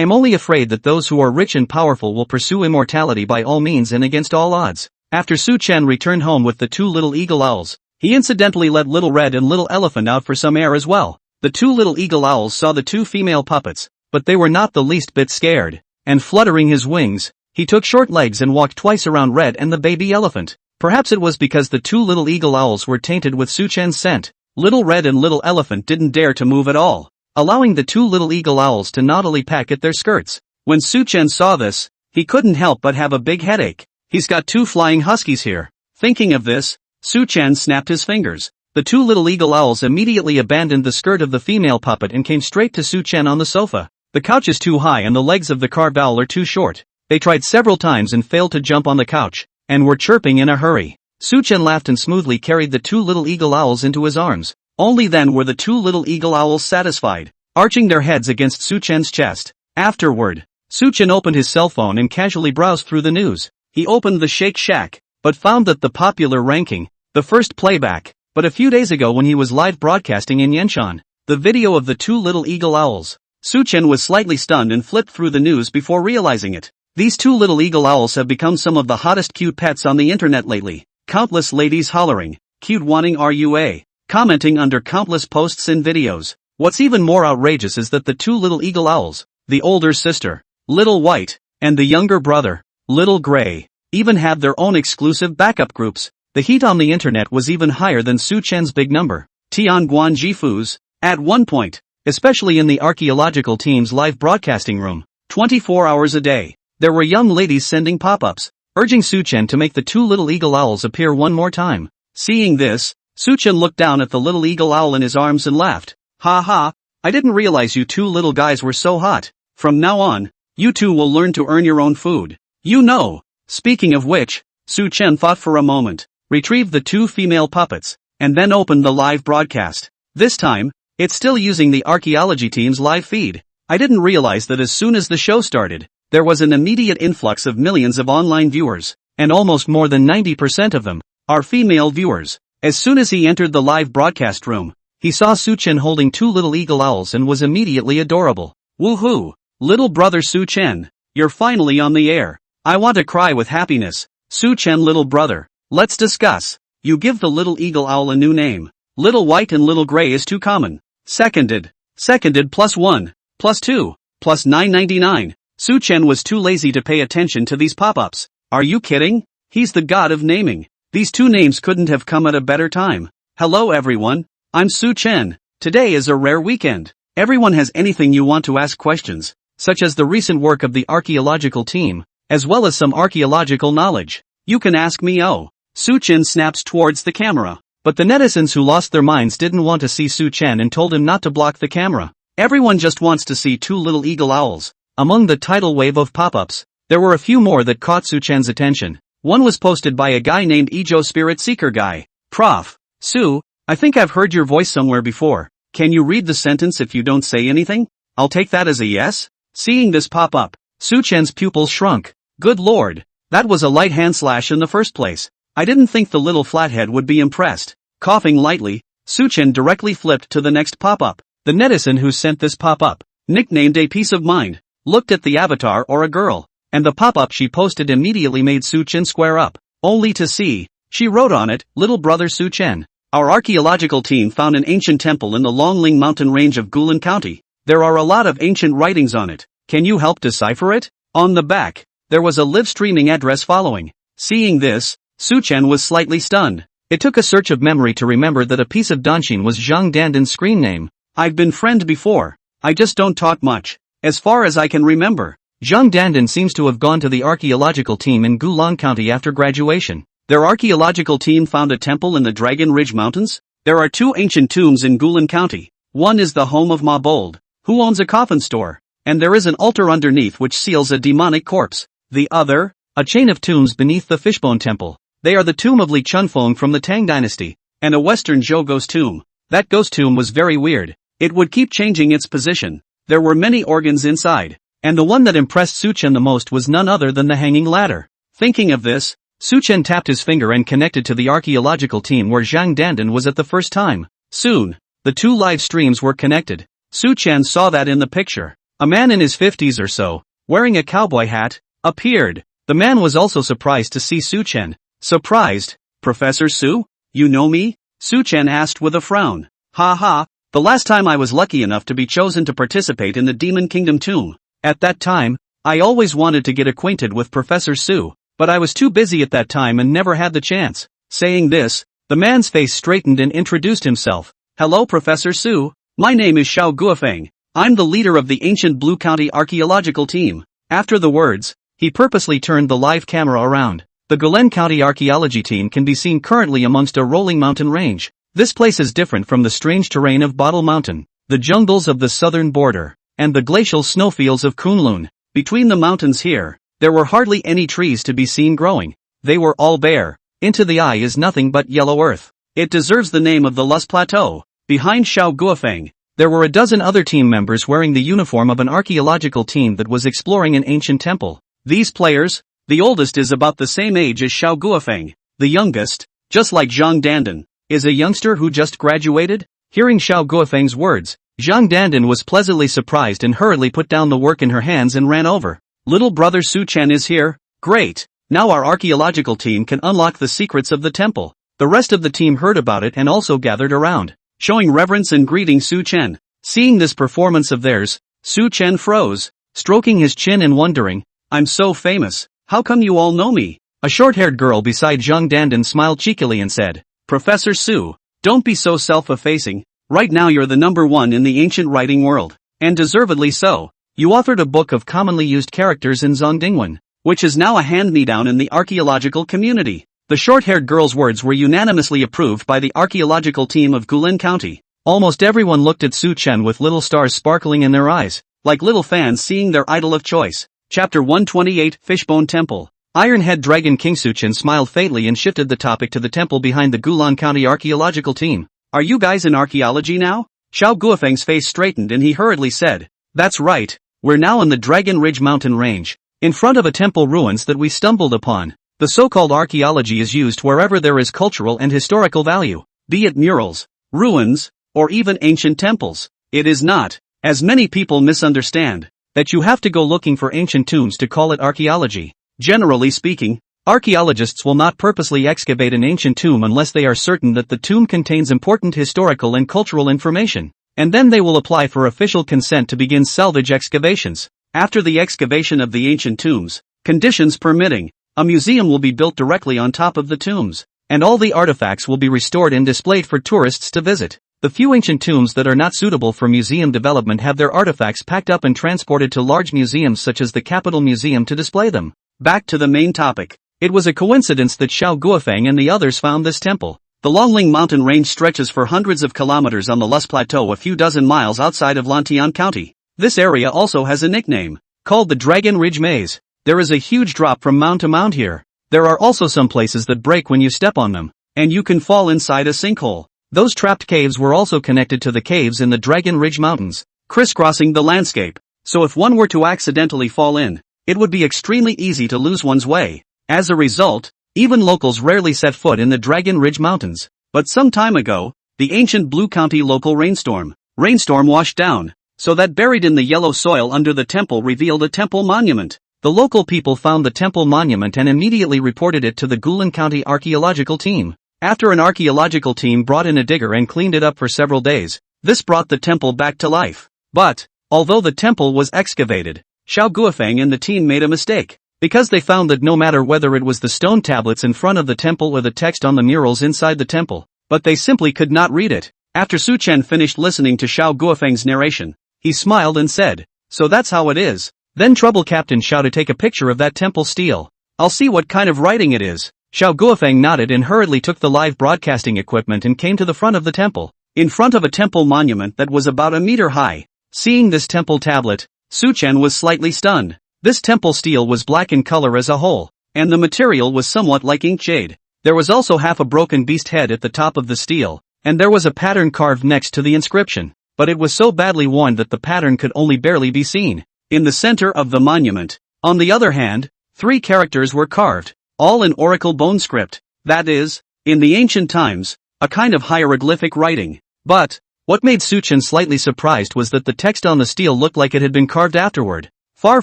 am only afraid that those who are rich and powerful will pursue immortality by all means and against all odds. After Su Chen returned home with the two little eagle owls, he incidentally let Little Red and Little Elephant out for some air as well. The two little eagle owls saw the two female puppets, but they were not the least bit scared, and fluttering his wings, he took short legs and walked twice around Red and the baby elephant. Perhaps it was because the two little eagle owls were tainted with Su Chen's scent. Little Red and Little Elephant didn't dare to move at all, allowing the two little eagle owls to naughtily peck at their skirts. When Su Chen saw this, he couldn't help but have a big headache. He's got two flying huskies here. Thinking of this, Su Chen snapped his fingers. The two little eagle owls immediately abandoned the skirt of the female puppet and came straight to Su Chen on the sofa. The couch is too high and the legs of the carved owl are too short. They tried several times and failed to jump on the couch, and were chirping in a hurry. Su Chen laughed and smoothly carried the two little eagle owls into his arms. Only then were the two little eagle owls satisfied, arching their heads against Su Chen's chest. Afterward, Su Chen opened his cell phone and casually browsed through the news. He opened the Shake Shack, but found that the popular ranking, the first playback, but a few days ago when he was live broadcasting in Yanshan, the video of the two little eagle owls. Su Chen was slightly stunned and flipped through the news before realizing it. These two little eagle owls have become some of the hottest cute pets on the internet lately. Countless ladies hollering, cute wanting RUA, commenting under countless posts and videos. What's even more outrageous is that the two little eagle owls, the older sister, Little White, and the younger brother, Little Gray, even have their own exclusive backup groups. The heat on the internet was even higher than Su Chen's big number. Tianguan Jifu's, at one point, especially in the archaeological team's live broadcasting room, 24 hours a day, there were young ladies sending pop-ups, urging Su Chen to make the two little eagle owls appear one more time. Seeing this, Su Chen looked down at the little eagle owl in his arms and laughed. Ha ha, I didn't realize you two little guys were so hot. From now on, you two will learn to earn your own food. You know. Speaking of which, Su Chen thought for a moment, retrieved the two female puppets, and then opened the live broadcast. This time, it's still using the archaeology team's live feed. I didn't realize that as soon as the show started, there was an immediate influx of millions of online viewers, and almost more than 90% of them are female viewers. As soon as he entered the live broadcast room, he saw Su Chen holding two little eagle owls and was immediately adorable. Woohoo! Little brother Su Chen, you're finally on the air. I want to cry with happiness. Su Chen little brother, let's discuss. You give the little eagle owl a new name. Little White and Little Gray is too common. Seconded. Seconded +1, +2, +9.99. Su Chen was too lazy to pay attention to these pop-ups. Are you kidding? He's the god of naming. These two names couldn't have come at a better time. Hello everyone, I'm Su Chen. Today is a rare weekend. Everyone has anything you want to ask questions, such as the recent work of the archaeological team, as well as some archaeological knowledge. You can ask me. Oh. Su Chen snaps towards the camera. But the netizens who lost their minds didn't want to see Su Chen and told him not to block the camera. Everyone just wants to see two little eagle owls. Among the tidal wave of pop-ups, there were a few more that caught Su Chen's attention. One was posted by a guy named Ejo Spirit Seeker Guy. Prof. Su, I think I've heard your voice somewhere before. Can you read the sentence if you don't say anything? I'll take that as a yes. Seeing this pop up, Su Chen's pupils shrunk. Good lord, that was a light hand slash in the first place. I didn't think the little flathead would be impressed. Coughing lightly, Su Chen directly flipped to the next pop-up. The netizen who sent this pop-up, nicknamed A Piece of Mind, looked at the avatar or a girl, and the pop-up she posted immediately made Su Chen square up, only to see. She wrote on it, "Little brother Su Chen. Our archaeological team found an ancient temple in the Longling mountain range of Qilin County. There are a lot of ancient writings on it. Can you help decipher it?" On the back, there was a live streaming address following. Seeing this, Su Chen was slightly stunned. It took a search of memory to remember that a piece of Danshin was Zhang Dandan's screen name. "I've been friend before. I just don't talk much. As far as I can remember." Zhang Dandan seems to have gone to the archaeological team in Qilin County after graduation. Their archaeological team found a temple in the Dragon Ridge Mountains. There are 2 ancient tombs in Qilin County. One is the home of Ma Bold, who owns a coffin store, and there is an altar underneath which seals a demonic corpse. The other, a chain of tombs beneath the Fishbone Temple. They are the tomb of Li Chunfeng from the Tang Dynasty, and a Western Zhou ghost tomb. That ghost tomb was very weird. It would keep changing its position. There were many organs inside, and the one that impressed Su Chen the most was none other than the hanging ladder. Thinking of this, Su Chen tapped his finger and connected to the archaeological team where Zhang Dandan was at the first time. Soon, the 2 live streams were connected. Su Chen saw that in the picture, a man in his 50s or so, wearing a cowboy hat, appeared. The man was also surprised to see Su Chen. Surprised? "Professor Su? You know me?" Su Chen asked with a frown. "Ha ha, the last time I was lucky enough to be chosen to participate in the Demon Kingdom tomb. At that time, I always wanted to get acquainted with Professor Su, but I was too busy at that time and never had the chance." Saying this, the man's face straightened and introduced himself. "Hello Professor Su, my name is Xiao Guofeng. I'm the leader of the ancient Blue County archaeological team." After the words, he purposely turned the live camera around. The Qilin County archaeology team can be seen currently amongst a rolling mountain range. This place is different from the strange terrain of Bottle Mountain, the jungles of the southern border, and the glacial snowfields of Kunlun. Between the mountains here, there were hardly any trees to be seen growing. They were all bare. Into the eye is nothing but yellow earth. It deserves the name of the Lust Plateau. Behind Xiao Guofeng, there were a dozen other team members wearing the uniform of an archaeological team that was exploring an ancient temple. These players, the oldest is about the same age as Xiao Guofeng. The youngest, just like Zhang Dandan, is a youngster who just graduated. Hearing Xiao Guofeng's words, Zhang Dandan was pleasantly surprised and hurriedly put down the work in her hands and ran over. "Little brother Su Chen is here. Great. Now our archaeological team can unlock the secrets of the temple." The rest of the team heard about it and also gathered around, showing reverence and greeting Su Chen. Seeing this performance of theirs, Su Chen froze, stroking his chin and wondering, "I'm so famous. How come you all know me?" A short-haired girl beside Zhang Dandan smiled cheekily and said, "Professor Su, don't be so self-effacing. Right now you're the #1 in the ancient writing world, and deservedly so. You authored a book of commonly used characters in Zongdingwen, which is now a hand-me-down in the archaeological community." The short-haired girl's words were unanimously approved by the archaeological team of Qilin County. Almost everyone looked at Su Chen with little stars sparkling in their eyes, like little fans seeing their idol of choice. Chapter 128, Fishbone Temple. Ironhead Dragon King Su Chen smiled faintly and shifted the topic to the temple behind the Qilin County archaeological team. "Are you guys in archaeology now?" Xiao Guofeng's face straightened and he hurriedly said, "That's right, we're now in the Dragon Ridge mountain range, in front of a temple ruins that we stumbled upon." The so-called archaeology is used wherever there is cultural and historical value, be it murals, ruins, or even ancient temples. It is not, as many people misunderstand, that you have to go looking for ancient tombs to call it archaeology. Generally speaking, archaeologists will not purposely excavate an ancient tomb unless they are certain that the tomb contains important historical and cultural information, and then they will apply for official consent to begin salvage excavations. After the excavation of the ancient tombs, conditions permitting, a museum will be built directly on top of the tombs, and all the artifacts will be restored and displayed for tourists to visit. The few ancient tombs that are not suitable for museum development have their artifacts packed up and transported to large museums such as the Capital Museum to display them. Back to the main topic. It was a coincidence that Xiao Guofeng and the others found this temple. The Longling mountain range stretches for hundreds of kilometers on the Lust Plateau a few dozen miles outside of Lantian County. This area also has a nickname, called the Dragon Ridge Maze. There is a huge drop from mound to mound here. There are also some places that break when you step on them, and you can fall inside a sinkhole. Those trapped caves were also connected to the caves in the Dragon Ridge Mountains, crisscrossing the landscape. So if one were to accidentally fall in, it would be extremely easy to lose one's way. As a result, even locals rarely set foot in the Dragon Ridge Mountains. But some time ago, the ancient Blue County local rainstorm washed down, so that buried in the yellow soil under the temple revealed a temple monument. The local people found the temple monument and immediately reported it to the Qilin County archaeological team. After an archaeological team brought in a digger and cleaned it up for several days, this brought the temple back to life. But, although the temple was excavated, Xiao Guofeng and the team made a mistake, because they found that no matter whether it was the stone tablets in front of the temple or the text on the murals inside the temple, but they simply could not read it. After Su Chen finished listening to Xiao Guofeng's narration, he smiled and said, "So that's how it is." Then Trouble Captain Xiao to take a picture of that temple stele. "I'll see what kind of writing it is." Xiao Guofeng nodded and hurriedly took the live broadcasting equipment and came to the front of the temple, in front of a temple monument that was about a meter high. Seeing this temple tablet, Su Chen was slightly stunned. This temple stele was black in color as a whole, and the material was somewhat like ink jade. There was also half a broken beast head at the top of the stele, and there was a pattern carved next to the inscription, but it was so badly worn that the pattern could only barely be seen. In the center of the monument, on the other hand, 3 characters were carved, all in oracle bone script, that is, in the ancient times, a kind of hieroglyphic writing. But, what made Su Chen slightly surprised was that the text on the stele looked like it had been carved afterward, far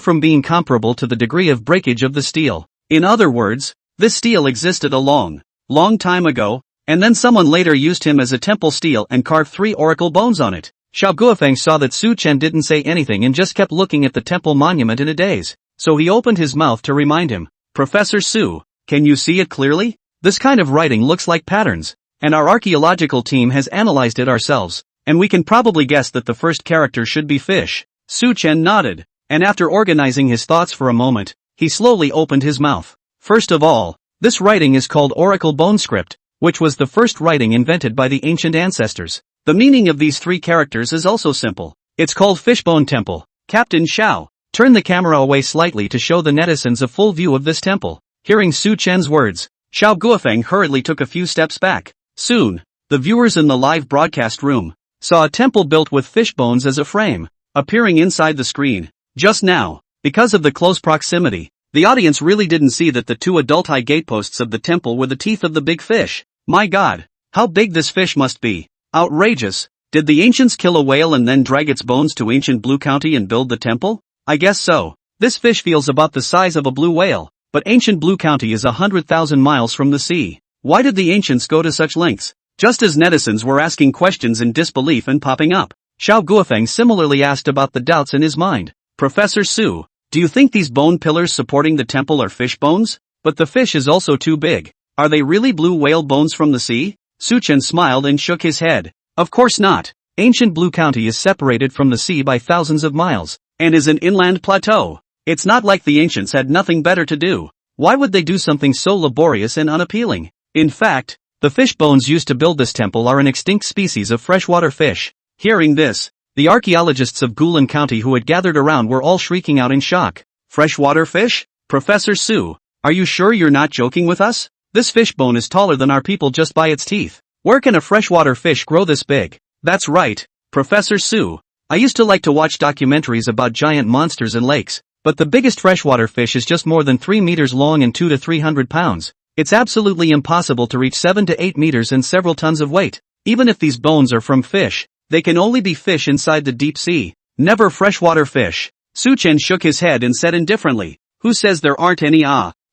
from being comparable to the degree of breakage of the stele. In other words, this stele existed a long time ago, and then someone later used him as a temple stele and carved 3 oracle bones on it. Xiao Guofeng saw that Su Chen didn't say anything and just kept looking at the temple monument in a daze, so he opened his mouth to remind him, "Professor Su, can you see it clearly? This kind of writing looks like patterns, and our archaeological team has analyzed it ourselves, and we can probably guess that the first character should be fish." Su Chen nodded, and after organizing his thoughts for a moment, he slowly opened his mouth. "First of all, this writing is called oracle bone script, which was the first writing invented by the ancient ancestors. The meaning of these 3 characters is also simple. It's called Fishbone Temple." Captain Xiao turned the camera away slightly to show the netizens a full view of this temple. Hearing Su Chen's words, Xiao Guofeng hurriedly took a few steps back. Soon, the viewers in the live broadcast room saw a temple built with fish bones as a frame, appearing inside the screen. Just now, because of the close proximity, the audience really didn't see that the 2 adult high gateposts of the temple were the teeth of the big fish. My God, how big this fish must be! Outrageous. Did the ancients kill a whale and then drag its bones to ancient Blue County and build the temple? I guess so. This fish feels about the size of a blue whale, but ancient Blue County is 100,000 miles from the sea. Why did the ancients go to such lengths? Just as netizens were asking questions in disbelief and popping up, Xiao Guofeng similarly asked about the doubts in his mind. "Professor Su, do you think these bone pillars supporting the temple are fish bones? But the fish is also too big. Are they really blue whale bones from the sea?" Su Chen smiled and shook his head. "Of course not. Ancient Blue County is separated from the sea by thousands of miles, and is an inland plateau. It's not like the ancients had nothing better to do. Why would they do something so laborious and unappealing? In fact, the fish bones used to build this temple are an extinct species of freshwater fish." Hearing this, the archaeologists of Qilin County who had gathered around were all shrieking out in shock. "Freshwater fish? Professor Su, are you sure you're not joking with us? This fish bone is taller than our people just by its teeth. Where can a freshwater fish grow this big?" "That's right, Professor Su. I used to like to watch documentaries about giant monsters in lakes, but the biggest freshwater fish is just more than 3 meters long and 200 to 300 pounds. It's absolutely impossible to reach 7 to 8 meters and several tons of weight. Even if these bones are from fish, they can only be fish inside the deep sea. Never freshwater fish." Su Chen shook his head and said indifferently, "Who says there aren't any?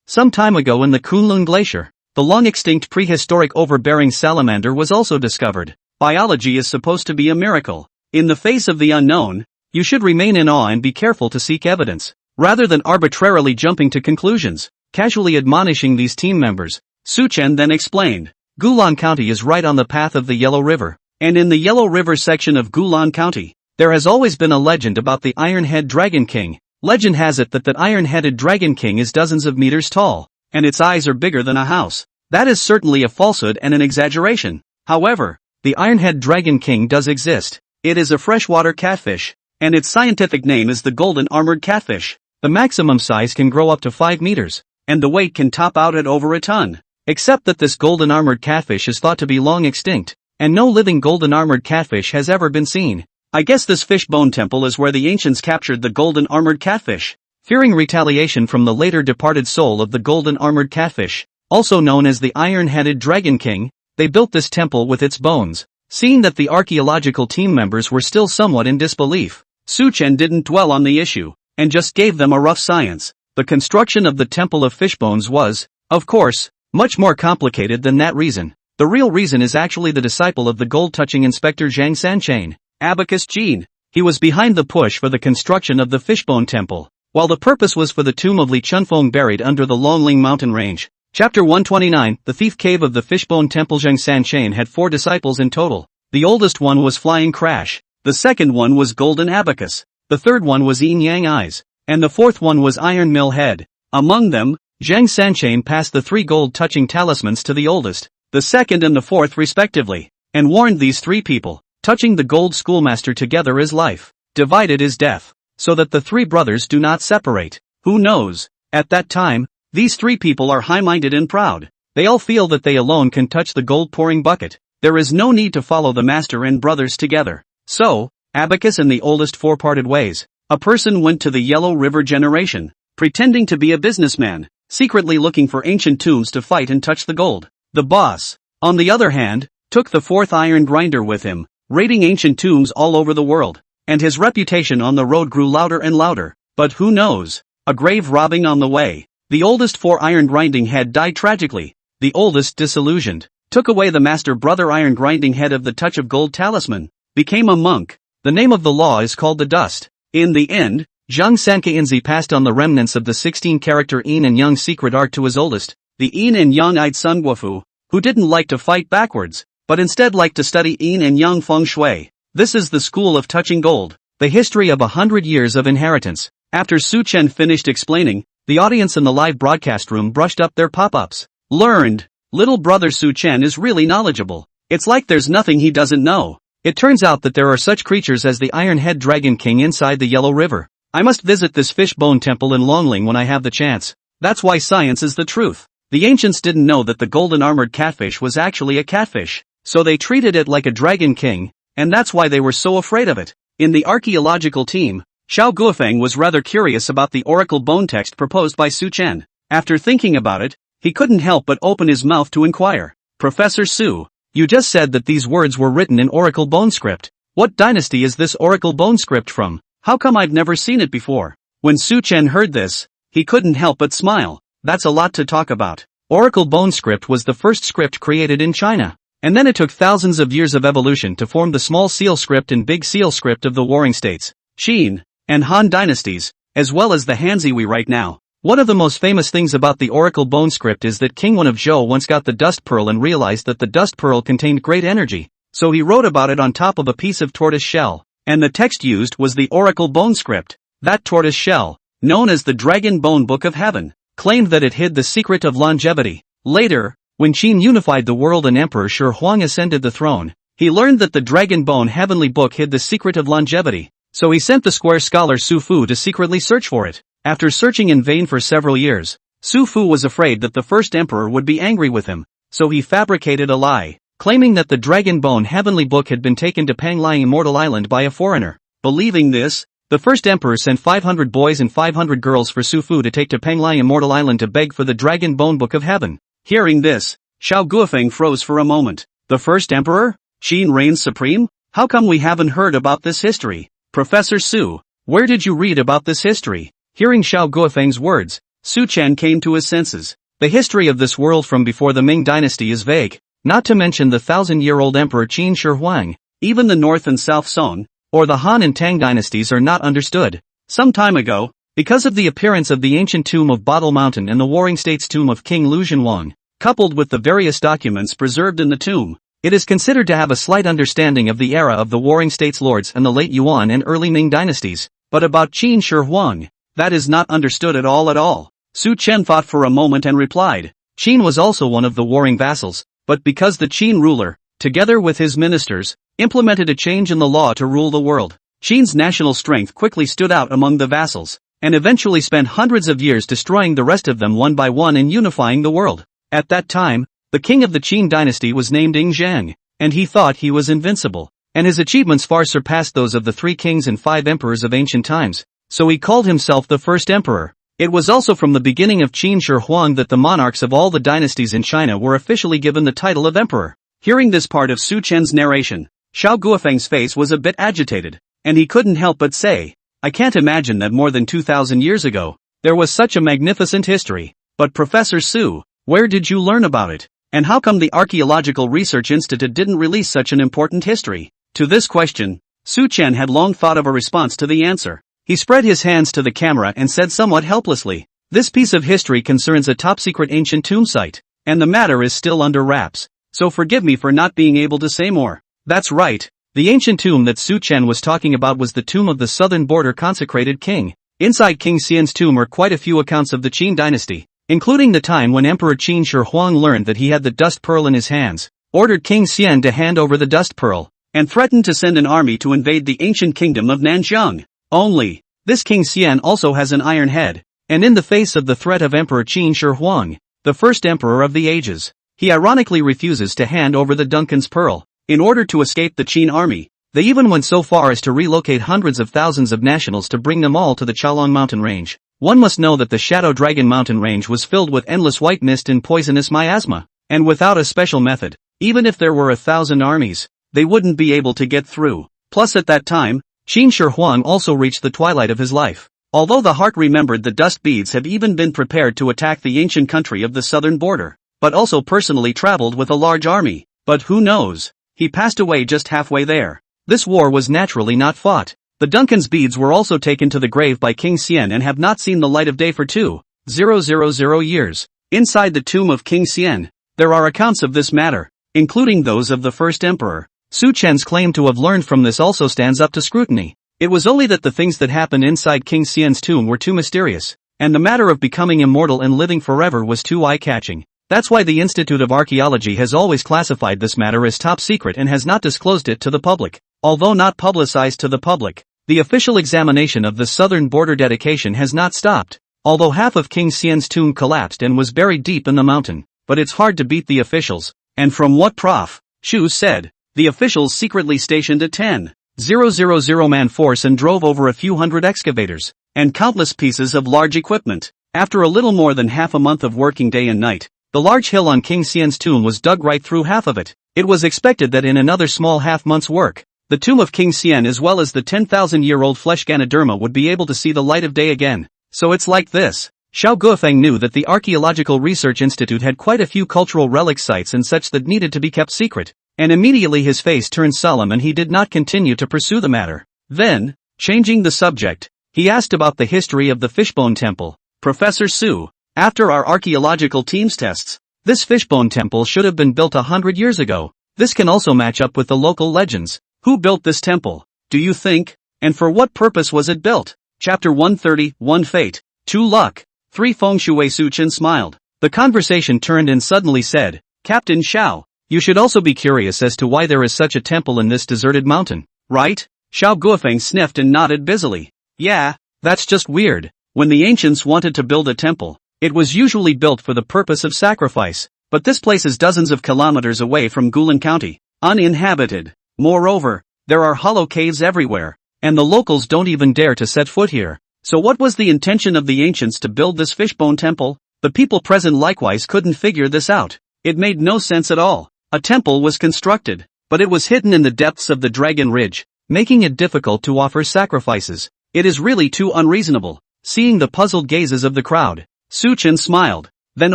Some time ago in the Qilin Glacier, the long-extinct prehistoric overbearing salamander was also discovered. Biology is supposed to be a miracle. In the face of the unknown, you should remain in awe and be careful to seek evidence, rather than arbitrarily jumping to conclusions." Casually admonishing these team members, Su Chen then explained, "Qilin County is right on the path of the Yellow River, and in the Yellow River section of Qilin County, there has always been a legend about the Iron-Head Dragon King. Legend has it that iron-headed Dragon King is dozens of meters tall, and its eyes are bigger than a house. That is certainly a falsehood and an exaggeration. However, the Iron-Head Dragon King does exist. It is a freshwater catfish, and its scientific name is the golden armored catfish. The maximum size can grow up to 5 meters, and the weight can top out at over a ton. Except that this golden armored catfish is thought to be long extinct, and no living golden armored catfish has ever been seen. I guess this fishbone temple is where the ancients captured the golden armored catfish. Fearing retaliation from the later departed soul of the golden armored catfish, also known as the iron-headed Dragon King, they built this temple with its bones. Seeing that the archaeological team members were still somewhat in disbelief, Su Chen didn't dwell on the issue, and just gave them a rough science. The construction of the Temple of Fishbones was, of course, much more complicated than that reason. The real reason is actually the disciple of the gold-touching inspector Zhang Sanchain, Abacus Qin. He was behind the push for the construction of the Fishbone Temple, while the purpose was for the tomb of Li Chunfeng buried under the Longling mountain range. Chapter 129, The Thief Cave of the Fishbone Temple. Zhang Sanchain had 4 disciples in total. The oldest one was Flying Crash, the second one was Golden Abacus, the third one was Yin Yang Eyes, and the fourth one was Iron Mill Head. Among them, Zhang Sanchain passed the 3 gold-touching talismans to the oldest, the second and the fourth respectively, and warned these 3 people, touching the gold schoolmaster together is life, divided is death, so that the 3 brothers do not separate. Who knows? At that time, these 3 people are high-minded and proud. They all feel that they alone can touch the gold-pouring bucket. There is no need to follow the master and brothers together. So, Abacus and the oldest 4 parted ways. A person went to the Yellow River Generation, pretending to be a businessman, secretly looking for ancient tombs to fight and touch the gold. The boss, on the other hand, took the 4th iron grinder with him, raiding ancient tombs all over the world, and his reputation on the road grew louder and louder. But who knows? A grave robbing on the way. The oldest 4 iron grinding head died tragically. The oldest, disillusioned, took away the master brother iron grinding head of the touch of gold talisman, became a monk. The name of the law is called the dust. In the end, Zhang Sankainzi passed on the remnants of the 16-character Yin and Yang secret art to his oldest, the Yin and Yang-eyed Sun Guofu, who didn't like to fight backwards, but instead liked to study Yin and Yang feng shui. This is the school of touching gold, the history of 100 years of inheritance. After Su Chen finished explaining, the audience in the live broadcast room brushed up their pop-ups. Learned. Little brother Su Chen is really knowledgeable. It's like there's nothing he doesn't know. It turns out that there are such creatures as the Iron Head Dragon King inside the Yellow River. I must visit this Fishbone Temple in Longling when I have the chance. That's why science is the truth. The ancients didn't know that the golden armored catfish was actually a catfish, so they treated it like a dragon king, and that's why they were so afraid of it. In the archaeological team, Xiao Guofeng was rather curious about the oracle bone text proposed by Su Chen. After thinking about it, he couldn't help but open his mouth to inquire. Professor Su, you just said that these words were written in oracle bone script. What dynasty is this oracle bone script from? How come I've never seen it before? When Su Chen heard this, he couldn't help but smile. That's a lot to talk about. Oracle bone script was the first script created in China. And then it took thousands of years of evolution to form the small seal script and big seal script of the warring states, Qin and Han dynasties, as well as the Hanzi we write now. One of the most famous things about the oracle bone script is that King Wen of Zhou once got the dust pearl and realized that the dust pearl contained great energy, so he wrote about it on top of a piece of tortoise shell, and the text used was the oracle bone script. That tortoise shell, known as the Dragon Bone Book of Heaven, claimed that it hid the secret of longevity. Later, when Qin unified the world and Emperor Shi Huang ascended the throne, he learned that the Dragon Bone Heavenly Book hid the secret of longevity, so he sent the square scholar Su Fu to secretly search for it. After searching in vain for several years, Su Fu was afraid that the first emperor would be angry with him, so he fabricated a lie, claiming that the Dragon Bone Heavenly Book had been taken to Panglai Immortal Island by a foreigner. Believing this, the first emperor sent 500 boys and 500 girls for Su Fu to take to Panglai Immortal Island to beg for the Dragon Bone Book of Heaven. Hearing this, Xiao Guofeng froze for a moment. The first emperor? Qin reigns supreme? How come we haven't heard about this history? Professor Su, where did you read about this history? Hearing Xiao Guofeng's words, Su Chen came to his senses. The history of this world from before the Ming dynasty is vague, not to mention the 1,000-year-old emperor Qin Shi Huang. Even the North and South Song, or the Han and Tang dynasties are not understood. Some time ago, because of the appearance of the ancient tomb of Bottle Mountain and the Warring States tomb of King Lu Zhenwang, coupled with the various documents preserved in the tomb, it is considered to have a slight understanding of the era of the Warring States lords and the late Yuan and early Ming dynasties. But about Qin Shi Huang, that is not understood at all. Su Chen thought for a moment and replied. Qin was also one of the warring vassals, but because the Qin ruler, together with his ministers, implemented a change in the law to rule the world, Qin's national strength quickly stood out among the vassals, and eventually spent hundreds of years destroying the rest of them one by one and unifying the world. At that time, the king of the Qin dynasty was named Ing Zhang, and he thought he was invincible, and his achievements far surpassed those of the 3 kings and 5 emperors of ancient times, so he called himself the first emperor. It was also from the beginning of Qin Shi Huang that the monarchs of all the dynasties in China were officially given the title of emperor. Hearing this part of Su Chen's narration, Xiao Guofeng's face was a bit agitated. and he couldn't help but say, I can't imagine that more than 2,000 years ago, there was such a magnificent history. But Professor Su, where did you learn about it? And how come the Archaeological Research Institute didn't release such an important history? To this question, Su Chen had long thought of a response to the answer. He spread his hands to the camera and said somewhat helplessly, this piece of history concerns a top-secret ancient tomb site, and the matter is still under wraps, so forgive me for not being able to say more. That's right, the ancient tomb that Su Chen was talking about was the tomb of the southern border consecrated king. Inside King Xian's tomb are quite a few accounts of the Qin dynasty, including the time when Emperor Qin Shi Huang learned that he had the dust pearl in his hands, ordered King Xian to hand over the dust pearl, and threatened to send an army to invade the ancient kingdom of Nanzheng. Only, this King Xian also has an iron head, and in the face of the threat of Emperor Qin Shi Huang, the first emperor of the ages, he ironically refuses to hand over the Duncan's pearl. In order to escape the Qin army, they even went so far as to relocate hundreds of thousands of nationals to bring them all to the Qilin mountain range. One must know that the Shadow Dragon mountain range was filled with endless white mist and poisonous miasma, and without a special method, even if there were 1,000 armies, they wouldn't be able to get through. Plus at that time, Qin Shi Huang also reached the twilight of his life. Although the heart remembered the dust beads have even been prepared to attack the ancient country of the southern border, but also personally traveled with a large army. But who knows? He passed away just halfway there. This war was naturally not fought. The Duncan's beads were also taken to the grave by King Xian and have not seen the light of day for 2,000 years. Inside the tomb of King Xian, there are accounts of this matter, including those of the first emperor. Su Chen's claim to have learned from this also stands up to scrutiny. It was only that the things that happened inside King Xian's tomb were too mysterious, and the matter of becoming immortal and living forever was too eye-catching. That's why the Institute of Archaeology has always classified this matter as top secret and has not disclosed it to the public. Although not publicized to the public, the official examination of the southern border dedication has not stopped. Although half of King Xian's tomb collapsed and was buried deep in the mountain, but it's hard to beat the officials. And from what Prof. Chu said, the officials secretly stationed a 10,000-man force and drove over a few hundred excavators and countless pieces of large equipment. After a little more than half a month of working day and night, the large hill on King Xian's tomb was dug right through half of it. It was expected that in another small half-month's work, the tomb of King Xian as well as the 10,000-year-old flesh Ganoderma would be able to see the light of day again. So it's like this. Xiao Guofeng knew that the Archaeological Research Institute had quite a few cultural relic sites and such that needed to be kept secret, and immediately his face turned solemn and he did not continue to pursue the matter. Then, changing the subject, he asked about the history of the Fishbone Temple. Professor Su, after our archaeological team's tests, this Fishbone Temple should have been built 100 years ago. This can also match up with the local legends. Who built this temple, do you think? And for what purpose was it built? Chapter 130, 1 Fate, 2 Luck, 3 Feng Shui. Su Chen smiled. The conversation turned and suddenly said, Captain Xiao, you should also be curious as to why there is such a temple in this deserted mountain, right? Xiao Guofeng sniffed and nodded busily. Yeah, that's just weird. When the ancients wanted to build a temple, it was usually built for the purpose of sacrifice, but this place is dozens of kilometers away from Qilin County, uninhabited. Moreover, there are hollow caves everywhere, and the locals don't even dare to set foot here. So what was the intention of the ancients to build this Fishbone Temple? The people present likewise couldn't figure this out. It made no sense at all. A temple was constructed, but it was hidden in the depths of the Dragon Ridge, making it difficult to offer sacrifices. It is really too unreasonable. Seeing the puzzled gazes of the crowd, Su Chen smiled, then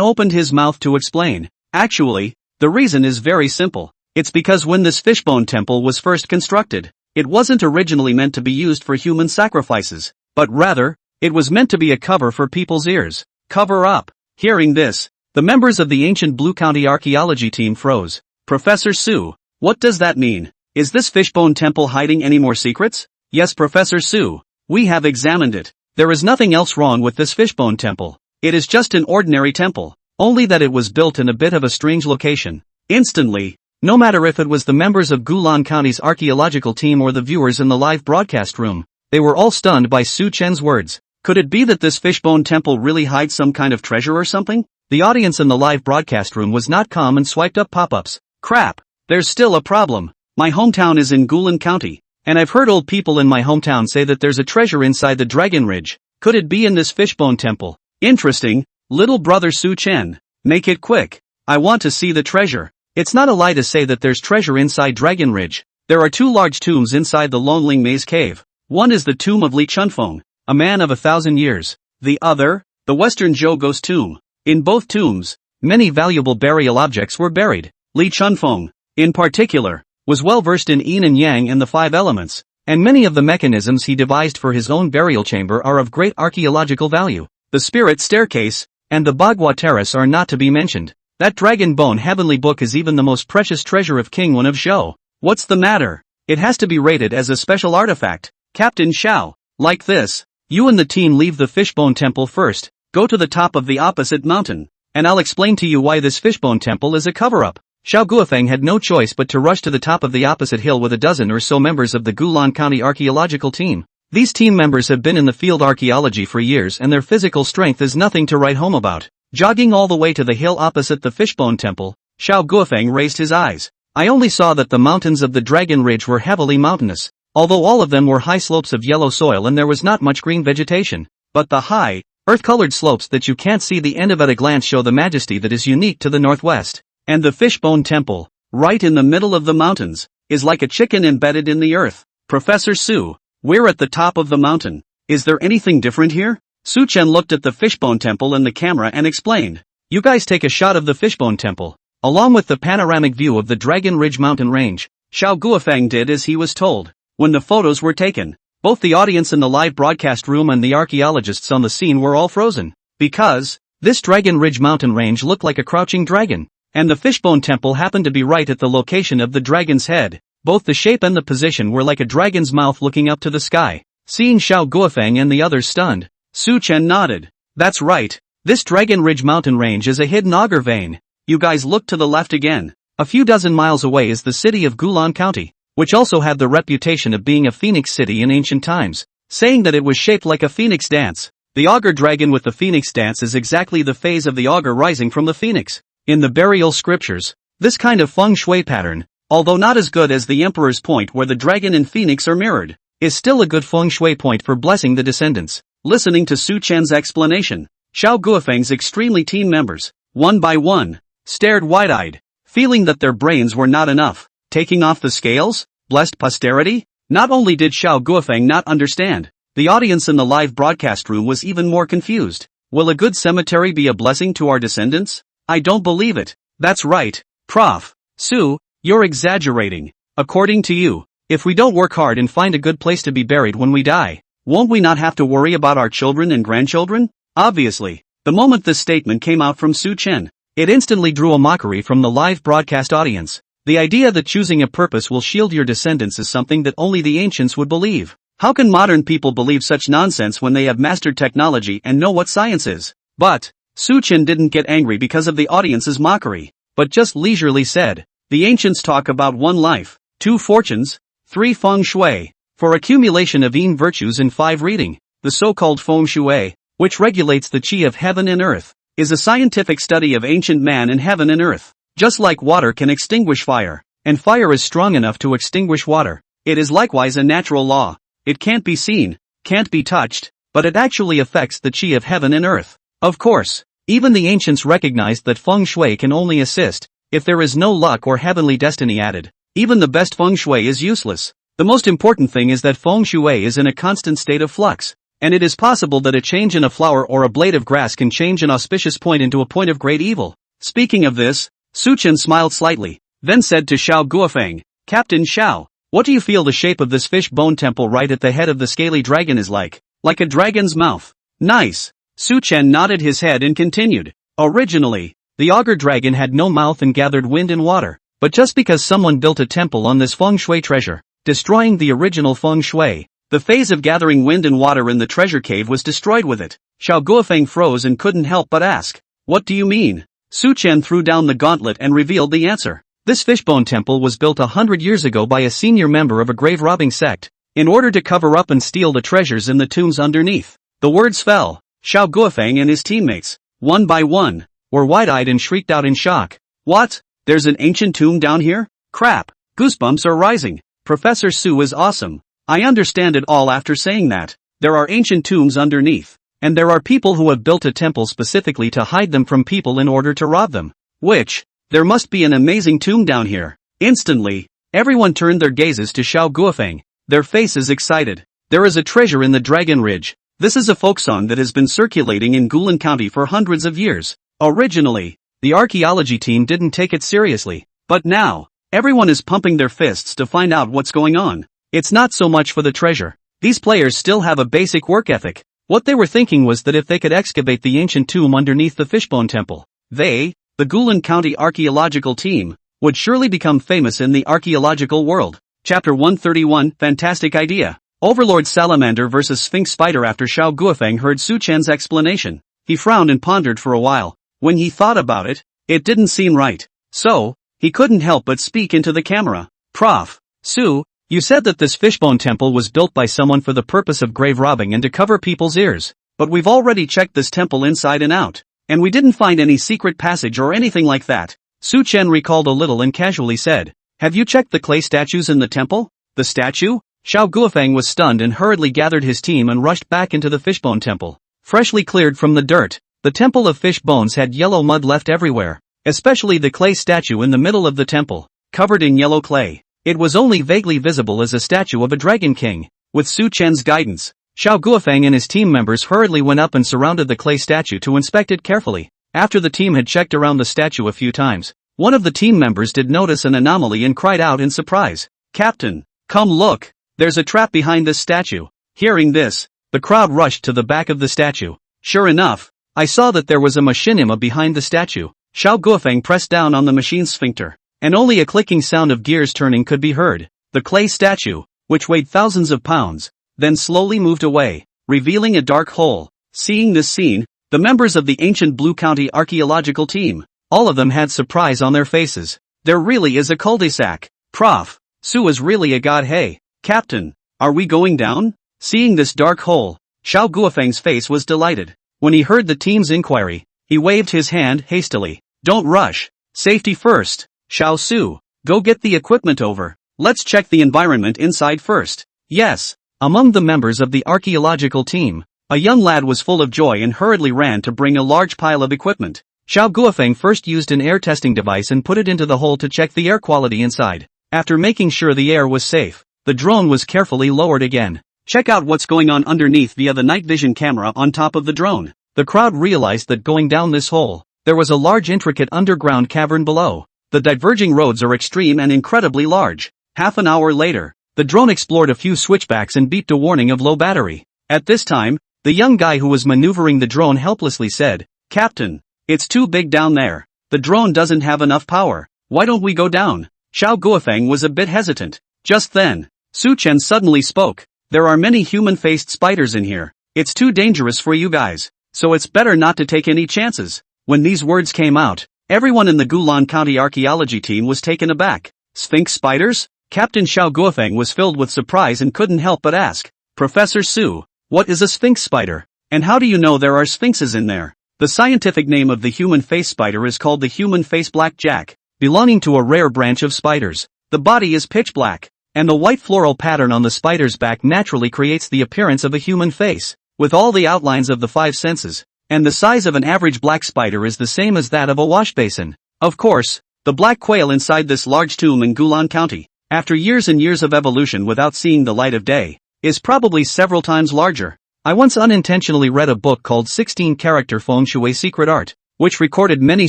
opened his mouth to explain. Actually, the reason is very simple. It's because when this Fishbone Temple was first constructed, it wasn't originally meant to be used for human sacrifices, but rather, it was meant to be a cover for people's ears. Cover up. Hearing this, the members of the ancient Blue County archaeology team froze. Professor Su, what does that mean? Is this Fishbone Temple hiding any more secrets? Yes, Professor Su, we have examined it. There is nothing else wrong with this Fishbone Temple. It is just an ordinary temple, only that it was built in a bit of a strange location. Instantly, no matter if it was the members of Qilin County's archaeological team or the viewers in the live broadcast room, they were all stunned by Su Chen's words. Could it be that this Fishbone Temple really hides some kind of treasure or something? The audience in the live broadcast room was not calm and swiped up pop-ups. Crap, there's still a problem. My hometown is in Qilin County, and I've heard old people in my hometown say that there's a treasure inside the Dragon Ridge. Could it be in this Fishbone Temple? Interesting, little brother Su Chen. Make it quick. I want to see the treasure. It's not a lie to say that there's treasure inside Dragon Ridge. There are two large tombs inside the Lonling Maze Cave. One is the tomb of Li Chunfeng, a man of 1,000 years. The other, the Western Zhouguo's tomb. In both tombs, many valuable burial objects were buried. Li Chunfeng, in particular, was well versed in yin and yang and the five elements, and many of the mechanisms he devised for his own burial chamber are of great archaeological value. The Spirit Staircase and the Bagua Terrace are not to be mentioned. That dragon bone heavenly book is even the most precious treasure of King Wen of Zhou. What's the matter? It has to be rated as a special artifact. Captain Xiao, like this. You and the team leave the Fishbone Temple first, go to the top of the opposite mountain, and I'll explain to you why this Fishbone Temple is a cover-up. Xiao Guofeng had no choice but to rush to the top of the opposite hill with a dozen or so members of the Gulan County archaeological team. These team members have been in the field archaeology for years and their physical strength is nothing to write home about. Jogging all the way to the hill opposite the Fishbone Temple, Xiao Guofeng raised his eyes. I only saw that the mountains of the Dragon Ridge were heavily mountainous, although all of them were high slopes of yellow soil and there was not much green vegetation. But the high, earth-colored slopes that you can't see the end of at a glance show the majesty that is unique to the northwest. And the Fishbone Temple, right in the middle of the mountains, is like a chicken embedded in the earth. Professor Su, we're at the top of the mountain. Is there anything different here? Su Chen looked at the Fishbone Temple and the camera and explained. You guys take a shot of the Fishbone Temple, along with the panoramic view of the Dragon Ridge mountain range. Xiao Guofeng did as he was told. When the photos were taken, both the audience in the live broadcast room and the archaeologists on the scene were all frozen. Because, this Dragon Ridge mountain range looked like a crouching dragon, and the Fishbone Temple happened to be right at the location of the dragon's head. Both the shape and the position were like a dragon's mouth looking up to the sky. Seeing Xiao Guofeng and the others stunned, Su Chen nodded. That's right. This Dragon Ridge mountain range is a hidden auger vein. You guys look to the left again. A few dozen miles away is the city of Gulan County, which also had the reputation of being a phoenix city in ancient times, saying that it was shaped like a phoenix dance. The auger dragon with the phoenix dance is exactly the phase of the auger rising from the phoenix. In the burial scriptures, this kind of feng shui pattern, although not as good as the Emperor's point where the dragon and phoenix are mirrored, is still a good feng shui point for blessing the descendants. Listening to Su Chen's explanation, Xiao Guofeng's extremely team members, one by one, stared wide-eyed, feeling that their brains were not enough. Taking off the scales? Blessed posterity? Not only did Xiao Guofeng not understand, the audience in the live broadcast room was even more confused. Will a good cemetery be a blessing to our descendants? I don't believe it. That's right, Prof. Su, you're exaggerating. According to you, if we don't work hard and find a good place to be buried when we die, won't we not have to worry about our children and grandchildren? Obviously, the moment this statement came out from Su Chen, it instantly drew a mockery from the live broadcast audience. The idea that choosing a purpose will shield your descendants is something that only the ancients would believe. How can modern people believe such nonsense when they have mastered technology and know what science is? But, Su Chen didn't get angry because of the audience's mockery, but just leisurely said, the ancients talk about one life, 2 fortunes, 3 feng shui, for accumulation of yin virtues and 5 reading. The so-called feng shui, which regulates the qi of heaven and earth, is a scientific study of ancient man and heaven and earth. Just like water can extinguish fire, and fire is strong enough to extinguish water, it is likewise a natural law. It can't be seen, can't be touched, but it actually affects the qi of heaven and earth. Of course, even the ancients recognized that feng shui can only assist if there is no luck or heavenly destiny added. Even the best feng shui is useless. The most important thing is that feng shui is in a constant state of flux, and it is possible that a change in a flower or a blade of grass can change an auspicious point into a point of great evil. Speaking of this, Su Chen smiled slightly, then said to Xiao Guofeng, Captain Xiao, what do you feel the shape of this fish bone temple right at the head of the scaly dragon is like? Like a dragon's mouth. Nice. Su Chen nodded his head and continued. Originally, the auger dragon had no mouth and gathered wind and water, but just because someone built a temple on this feng shui treasure, destroying the original feng shui, the phase of gathering wind and water in the treasure cave was destroyed with it. Xiao Guofeng froze and couldn't help but ask, what do you mean? Su Chen threw down the gauntlet and revealed the answer. This fishbone temple was built 100 years ago by a senior member of a grave robbing sect, in order to cover up and steal the treasures in the tombs underneath. The words fell. Xiao Guofeng and his teammates, one by one, were wide-eyed and shrieked out in shock. What? There's an ancient tomb down here? Crap. Goosebumps are rising. Professor Su is awesome. I understand it all after saying that. There are ancient tombs underneath, and there are people who have built a temple specifically to hide them from people in order to rob them. Which, there must be an amazing tomb down here. Instantly, Everyone turned their gazes to Xiao Guofeng, their faces excited. There is a treasure in the Dragon Ridge. This is a folk song that has been circulating in Qilin County for hundreds of years. Originally, the archaeology team didn't take it seriously, but now, everyone is pumping their fists to find out what's going on. It's not so much for the treasure. These players still have a basic work ethic. What they were thinking was that if they could excavate the ancient tomb underneath the Fishbone Temple, they, the Qilin County archaeological team, would surely become famous in the archaeological world. Chapter 131, Fantastic Idea. Overlord Salamander vs Sphinx Spider. After Xiao Guofeng heard Su Chen's explanation, he frowned and pondered for a while. When he thought about it, it didn't seem right. So, he couldn't help but speak into the camera. Prof. Su, you said that this Fishbone Temple was built by someone for the purpose of grave robbing and to cover people's ears. But we've already checked this temple inside and out, and we didn't find any secret passage or anything like that. Su Chen recalled a little and casually said, have you checked the clay statues in the temple? The statue? Xiao Guofeng was stunned and hurriedly gathered his team and rushed back into the Fishbone Temple. Freshly cleared from the dirt, the Temple of Fish Bones had yellow mud left everywhere, especially the clay statue in the middle of the temple, covered in yellow clay. It was only vaguely visible as a statue of a Dragon King. With Su Chen's guidance, Xiao Guofeng and his team members hurriedly went up and surrounded the clay statue to inspect it carefully. After the team had checked around the statue a few times, one of the team members did notice an anomaly and cried out in surprise. Captain, come look! There's a trap behind this statue. Hearing this, the crowd rushed to the back of the statue. Sure enough, I saw that there was a machinima behind the statue. Xiao Guofeng pressed down on the machine's sphincter, and only a clicking sound of gears turning could be heard. The clay statue, which weighed thousands of pounds, then slowly moved away, revealing a dark hole. Seeing this scene, the members of the ancient Blue County archaeological team, all of them had surprise on their faces. There really is a cul-de-sac. Prof. Su is really a god. Hey, Captain, are we going down? Seeing this dark hole, Xiao Guofeng's face was delighted. When he heard the team's inquiry, he waved his hand hastily. Don't rush. Safety first. Xiao Su, go get the equipment over. Let's check the environment inside first. Yes. Among the members of the archaeological team, a young lad was full of joy and hurriedly ran to bring a large pile of equipment. Xiao Guofeng first used an air testing device and put it into the hole to check the air quality inside. After making sure the air was safe, the drone was carefully lowered again. Check out what's going on underneath via the night vision camera on top of the drone. The crowd realized that going down this hole, there was a large intricate underground cavern below. The diverging roads are extreme and incredibly large. Half an hour later, the drone explored a few switchbacks and beeped a warning of low battery. At this time, the young guy who was maneuvering the drone helplessly said, Captain, it's too big down there. The drone doesn't have enough power. Why don't we go down? Xiao Guofeng was a bit hesitant. Just then, Su Chen suddenly spoke. There are many human-faced spiders in here. It's too dangerous for you guys, so it's better not to take any chances. When these words came out, everyone in the Qilin County archaeology team was taken aback. Sphinx spiders? Captain Xiao Guofeng was filled with surprise and couldn't help but ask, Professor Su, what is a sphinx spider? And how do you know there are sphinxes in there? The scientific name of the human face spider is called the human face blackjack, belonging to a rare branch of spiders. The body is pitch black, and the white floral pattern on the spider's back naturally creates the appearance of a human face, with all the outlines of the five senses, and the size of an average black spider is the same as that of a wash basin. Of course, the black quail inside this large tomb in Qilin County, after years and years of evolution without seeing the light of day, is probably several times larger. I once unintentionally read a book called 16-Character Feng Shui Secret Art, which recorded many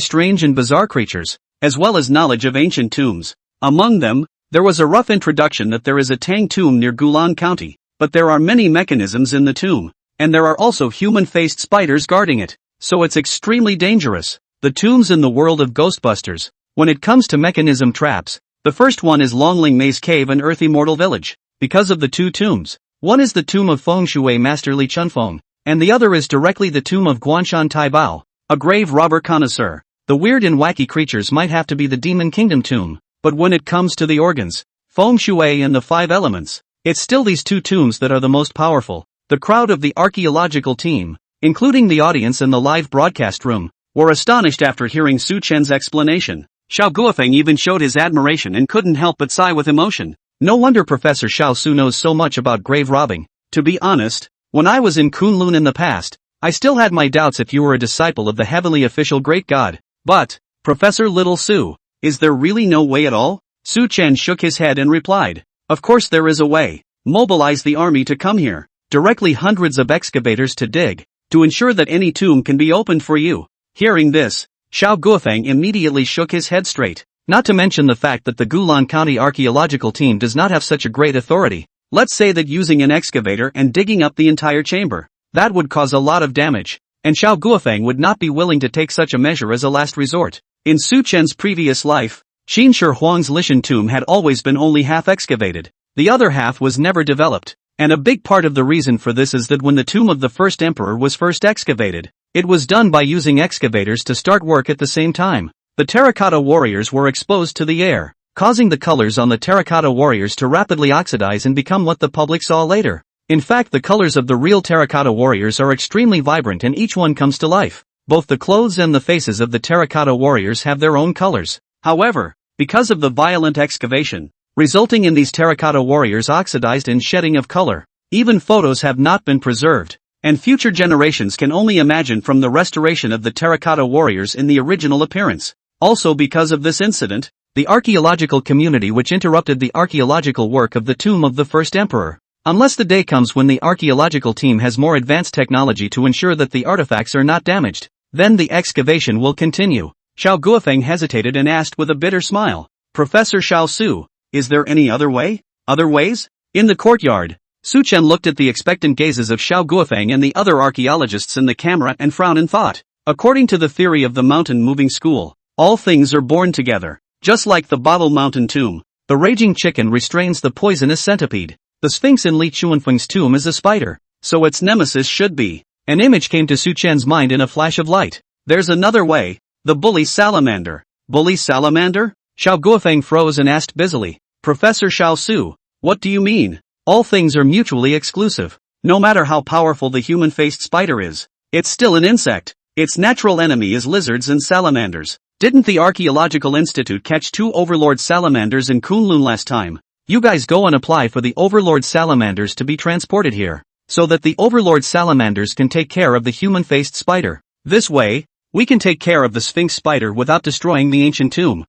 strange and bizarre creatures, as well as knowledge of ancient tombs. Among them, there was a rough introduction that there is a Tang tomb near Qilin County, but there are many mechanisms in the tomb, and there are also human-faced spiders guarding it, so it's extremely dangerous. The tombs in the world of Ghostbusters. When it comes to mechanism traps, the first one is Longling Maze Cave and Earth Immortal Village, because of the two tombs. One is the tomb of Feng Shui Master Li Chunfeng, and the other is directly the tomb of Guanshan Taibao, a grave robber connoisseur. The weird and wacky creatures might have to be the Demon Kingdom tomb, but when it comes to the organs, Feng Shui and the five elements, it's still these two tombs that are the most powerful. The crowd of the archaeological team, including the audience in the live broadcast room, were astonished after hearing Su Chen's explanation. Xiao Guofeng even showed his admiration and couldn't help but sigh with emotion. No wonder Professor Xiao Su knows so much about grave robbing. To be honest, when I was in Kunlun in the past, I still had my doubts if you were a disciple of the heavenly official great god. But, Professor Little Su, is there really no way at all? Su Chen shook his head and replied, "Of course there is a way. Mobilize the army to come here. Directly hundreds of excavators to dig, to ensure that any tomb can be opened for you." Hearing this, Xiao Guofeng immediately shook his head straight. Not to mention the fact that the Qilin County archaeological team does not have such a great authority. Let's say that using an excavator and digging up the entire chamber, that would cause a lot of damage, and Xiao Guofeng would not be willing to take such a measure as a last resort. In Su Chen's previous life, Qin Shi Huang's Lishan tomb had always been only half excavated. The other half was never developed, and a big part of the reason for this is that when the tomb of the first emperor was first excavated, it was done by using excavators to start work at the same time. The terracotta warriors were exposed to the air, causing the colors on the terracotta warriors to rapidly oxidize and become what the public saw later. In fact, the colors of the real terracotta warriors are extremely vibrant and each one comes to life. Both the clothes and the faces of the terracotta warriors have their own colors. However, because of the violent excavation, resulting in these terracotta warriors oxidized and shedding of color, even photos have not been preserved, and future generations can only imagine from the restoration of the terracotta warriors in the original appearance. Also because of this incident, the archaeological community which interrupted the archaeological work of the tomb of the first emperor. Unless the day comes when the archaeological team has more advanced technology to ensure that the artifacts are not damaged, then the excavation will continue. Xiao Guofeng hesitated and asked with a bitter smile, "Professor Xiao Su, is there any other way? Other ways?" In the courtyard, Su Chen looked at the expectant gazes of Xiao Guofeng and the other archaeologists in the camera and frowned in thought. According to the theory of the mountain moving school, all things are born together. Just like the Bottle Mountain tomb, the raging chicken restrains the poisonous centipede. The Sphinx in Li Chuanfeng's tomb is a spider, so its nemesis should be. An image came to Su Chen's mind in a flash of light. There's another way, the bully salamander. Bully salamander? Xiao Guofeng froze and asked busily, "Professor Xiao Su, what do you mean?" All things are mutually exclusive. No matter how powerful the human-faced spider is, it's still an insect. Its natural enemy is lizards and salamanders. Didn't the Archaeological Institute catch 2 overlord salamanders in Kunlun last time? You guys go and apply for the overlord salamanders to be transported here, so that the overlord salamanders can take care of the human-faced spider. This way, we can take care of the Sphinx spider without destroying the ancient tomb.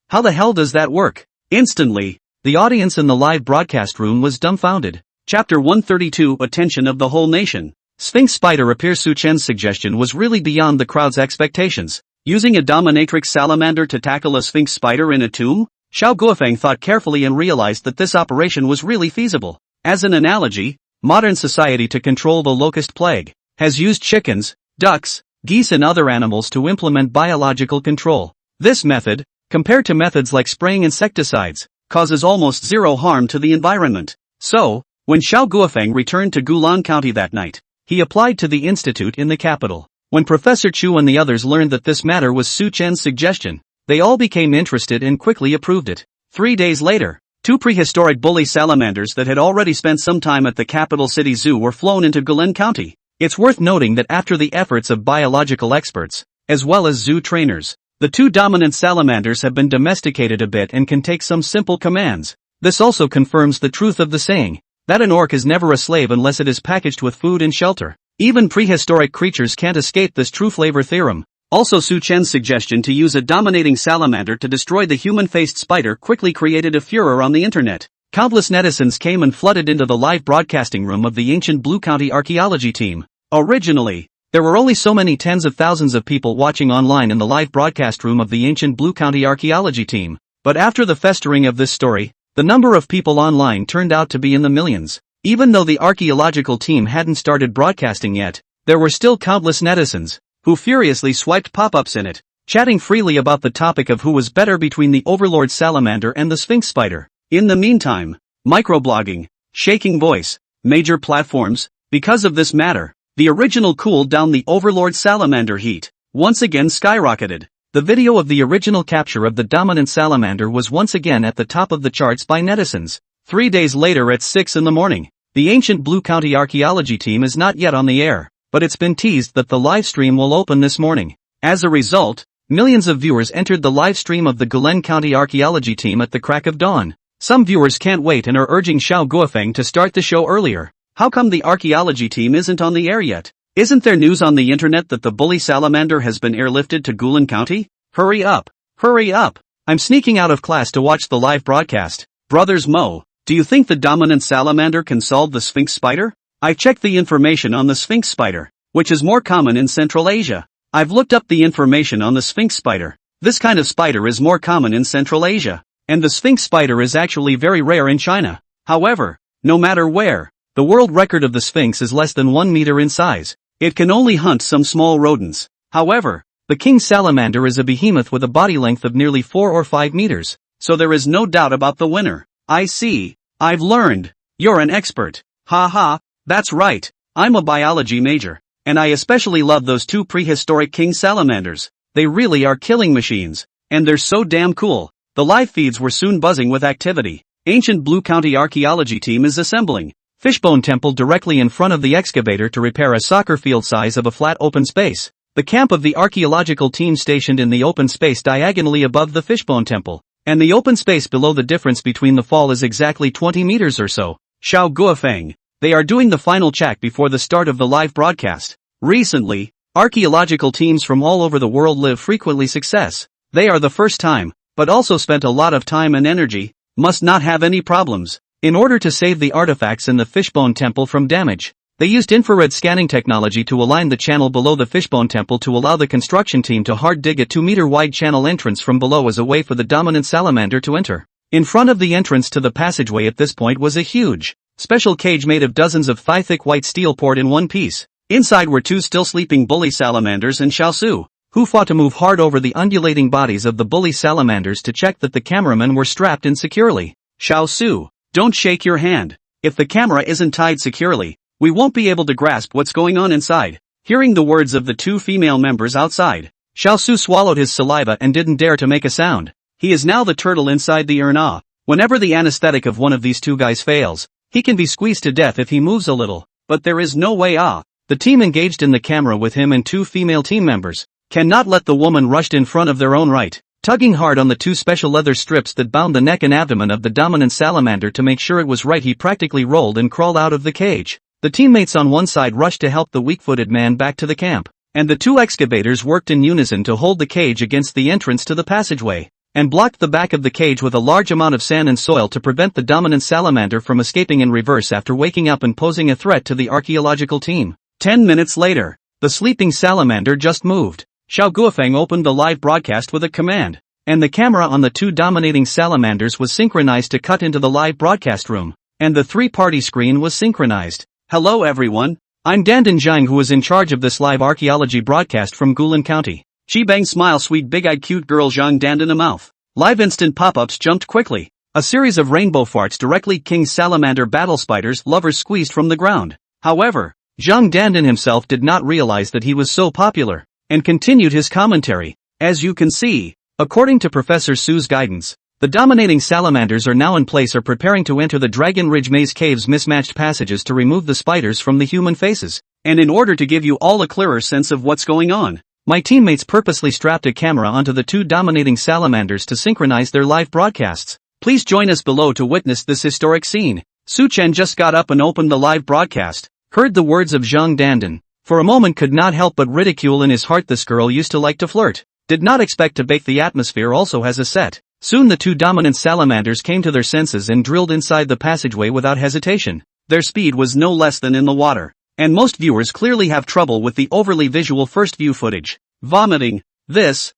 How the hell does that work? Instantly, the audience in the live broadcast room was dumbfounded. Chapter 132 Attention of the whole nation. Sphinx spider appears. Su Chen's suggestion was really beyond the crowd's expectations. Using a dominatrix salamander to tackle a Sphinx spider in a tomb? Xiao Guofeng thought carefully and realized that this operation was really feasible. As an analogy, modern society to control the locust plague has used chickens, ducks, geese and other animals to implement biological control. This method, compared to methods like spraying insecticides, causes almost zero harm to the environment. So, when Xiao Guofeng returned to Qilin County that night, he applied to the institute in the capital. When Professor Chu and the others learned that this matter was Su Chen's suggestion, they all became interested and quickly approved it. 3 days later, 2 prehistoric bully salamanders that had already spent some time at the capital city zoo were flown into Qilin County. It's worth noting that after the efforts of biological experts, as well as zoo trainers, the 2 dominant salamanders have been domesticated a bit and can take some simple commands. This also confirms the truth of the saying, that an orc is never a slave unless it is packaged with food and shelter. Even prehistoric creatures can't escape this true flavor theorem. Also, Su Chen's suggestion to use a dominating salamander to destroy the human-faced spider quickly created a furor on the internet. Countless netizens came and flooded into the live broadcasting room of the ancient Blue County archaeology team. Originally, there were only so many tens of thousands of people watching online in the live broadcast room of the ancient Blue County archaeology team. But after the festering of this story, the number of people online turned out to be in the millions. Even though the archaeological team hadn't started broadcasting yet, there were still countless netizens who furiously swiped pop-ups in it, chatting freely about the topic of who was better between the overlord salamander and the Sphinx spider. In the meantime, microblogging, shaking voice, major platforms, because of this matter, the original cooled down the overlord salamander heat once again skyrocketed. The video of the original capture of the dominant salamander was once again at the top of the charts by netizens. 3 days later at 6 in the morning, the ancient Blue County archaeology team is not yet on the air, but it's been teased that the live stream will open this morning. As a result, millions of viewers entered the live stream of the Qilin County archaeology team at the crack of dawn. Some viewers can't wait and are urging Xiao Guofeng to start the show earlier. How come the archaeology team isn't on the air yet? Isn't there news on the internet that the bully salamander has been airlifted to Qilin County? Hurry up! Hurry up! I'm sneaking out of class to watch the live broadcast. Brothers Mo, do you think the dominant salamander can solve the Sphinx spider? I checked the information on the Sphinx spider, which is more common in Central Asia. I've looked up the information on the Sphinx spider. This kind of spider is more common in Central Asia, and the Sphinx spider is actually very rare in China. However, no matter where, the world record of the Sphinx is less than 1 meter in size. It can only hunt some small rodents. However, the king salamander is a behemoth with a body length of nearly 4 or 5 meters, so there is no doubt about the winner. I see. I've learned. You're an expert. Ha ha, that's right. I'm a biology major, and I especially love those two prehistoric king salamanders. They really are killing machines, and they're so damn cool. The live feeds were soon buzzing with activity. Ancient Blue County archaeology team is assembling Fishbone Temple directly in front of the excavator to repair a soccer field size of a flat open space. The camp of the archaeological team stationed in the open space diagonally above the Fishbone Temple, and the open space below the difference between the fall is exactly 20 meters or so. Xiao Guofeng. They are doing the final check before the start of the live broadcast. Recently, archaeological teams from all over the world live frequently success. They are the first time, but also spent a lot of time and energy, must not have any problems. In order to save the artifacts in the Fishbone Temple from damage, they used infrared scanning technology to align the channel below the Fishbone Temple to allow the construction team to hard dig a 2-meter wide channel entrance from below as a way for the dominant salamander to enter. In front of the entrance to the passageway at this point was a huge, special cage made of dozens of thigh-thick white steel poured in one piece. Inside were two still sleeping bully salamanders and Xiao Su, who fought to move hard over the undulating bodies of the bully salamanders to check that the cameramen were strapped in securely. Xiao Su, don't shake your hand. If the camera isn't tied securely, we won't be able to grasp what's going on inside. Hearing the words of the two female members outside, Xiao Su swallowed his saliva and didn't dare to make a sound. He is now the turtle inside the urn. Whenever the anesthetic of one of these two guys fails, he can be squeezed to death if he moves a little, but there is no way. The team engaged in the camera with him and two female team members cannot let the woman rushed in front of their own right, tugging hard on the two special leather strips that bound the neck and abdomen of the dominant salamander to make sure it was right. He practically rolled and crawled out of the cage. The teammates on one side rushed to help the weak-footed man back to the camp, and the two excavators worked in unison to hold the cage against the entrance to the passageway, and blocked the back of the cage with a large amount of sand and soil to prevent the dominant salamander from escaping in reverse after waking up and posing a threat to the archaeological team. 10 minutes later, the sleeping salamander just moved. Xiao Guofeng opened the live broadcast with a command, and the camera on the two dominating salamanders was synchronized to cut into the live broadcast room, and the three-party screen was synchronized. Hello everyone, I'm Dandan Zhang, who is in charge of this live archaeology broadcast from Qilin County. She bang smile sweet big-eyed cute girl Zhang Dandan a mouth. Live instant pop-ups jumped quickly. A series of rainbow farts directly king salamander battle spiders lovers squeezed from the ground. However, Zhang Dandan himself did not realize that he was so popular, and continued his commentary. As you can see, according to Professor Su's guidance, the dominating salamanders are now in place or preparing to enter the Dragon Ridge Maze Cave's mismatched passages to remove the spiders from the human faces. And in order to give you all a clearer sense of what's going on, my teammates purposely strapped a camera onto the two dominating salamanders to synchronize their live broadcasts. Please join us below to witness this historic scene. Su Chen just got up and opened the live broadcast, heard the words of Zhang Dandan, for a moment could not help but ridicule in his heart. This girl used to like to flirt, did not expect to bake. The atmosphere also has a set. Soon the two dominant salamanders came to their senses and drilled inside the passageway without hesitation. Their speed was no less than in the water, and most viewers clearly have trouble with the overly visual first view footage. Vomiting. This.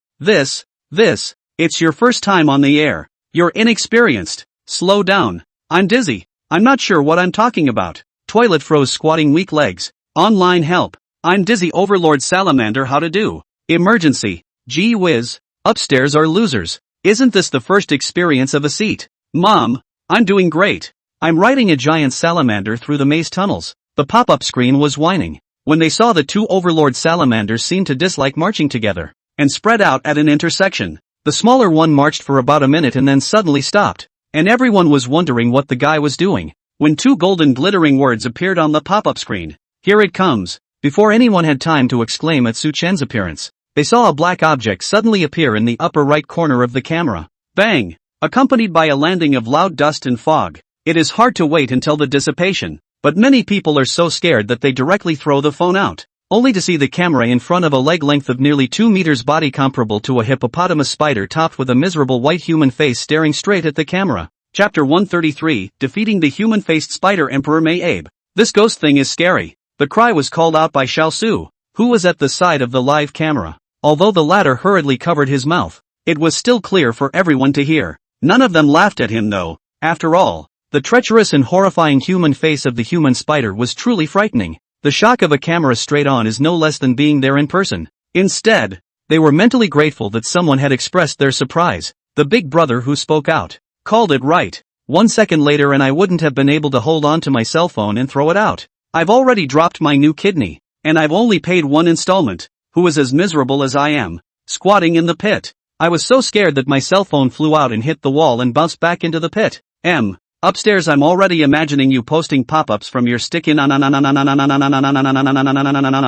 It's your first time on the air. You're inexperienced. Slow down. I'm dizzy. I'm not sure what I'm talking about. Toilet froze squatting weak legs. Online help. I'm dizzy overlord salamander how to do. Emergency. Gee whiz. Upstairs are losers. Isn't this the first experience of a seat? Mom, I'm doing great. I'm riding a giant salamander through the maze tunnels. The pop-up screen was whining. When they saw the two overlord salamanders seemed to dislike marching together, and spread out at an intersection. The smaller one marched for about a minute and then suddenly stopped, and everyone was wondering what the guy was doing, when two golden glittering words appeared on the pop-up screen. Here it comes. Before anyone had time to exclaim at Su Chen's appearance, they saw a black object suddenly appear in the upper right corner of the camera. Bang! Accompanied by a landing of loud dust and fog. It is hard to wait until the dissipation, but many people are so scared that they directly throw the phone out. only to see the camera in front of a leg length of nearly 2 meters, body comparable to a hippopotamus spider topped with a miserable white human face staring straight at the camera. Chapter 133, Defeating the Human-Faced Spider Emperor May Abe. This ghost thing is scary. The cry was called out by Xiao Su, who was at the side of the live camera. Although the latter hurriedly covered his mouth, it was still clear for everyone to hear. None of them laughed at him though. After all, the treacherous and horrifying human face of the human spider was truly frightening. The shock of a camera straight on is no less than being there in person. Instead, they were mentally grateful that someone had expressed their surprise. The big brother who spoke out called it right. 1 second later and I wouldn't have been able to hold on to my cell phone and throw it out. I've already dropped my new kidney, and I've only paid 1 installment. Who is as miserable as I am, squatting in the pit. I was so scared that my cell phone flew out and hit the wall and bounced back into the pit. Upstairs I'm already imagining you posting pop-ups from your stick-in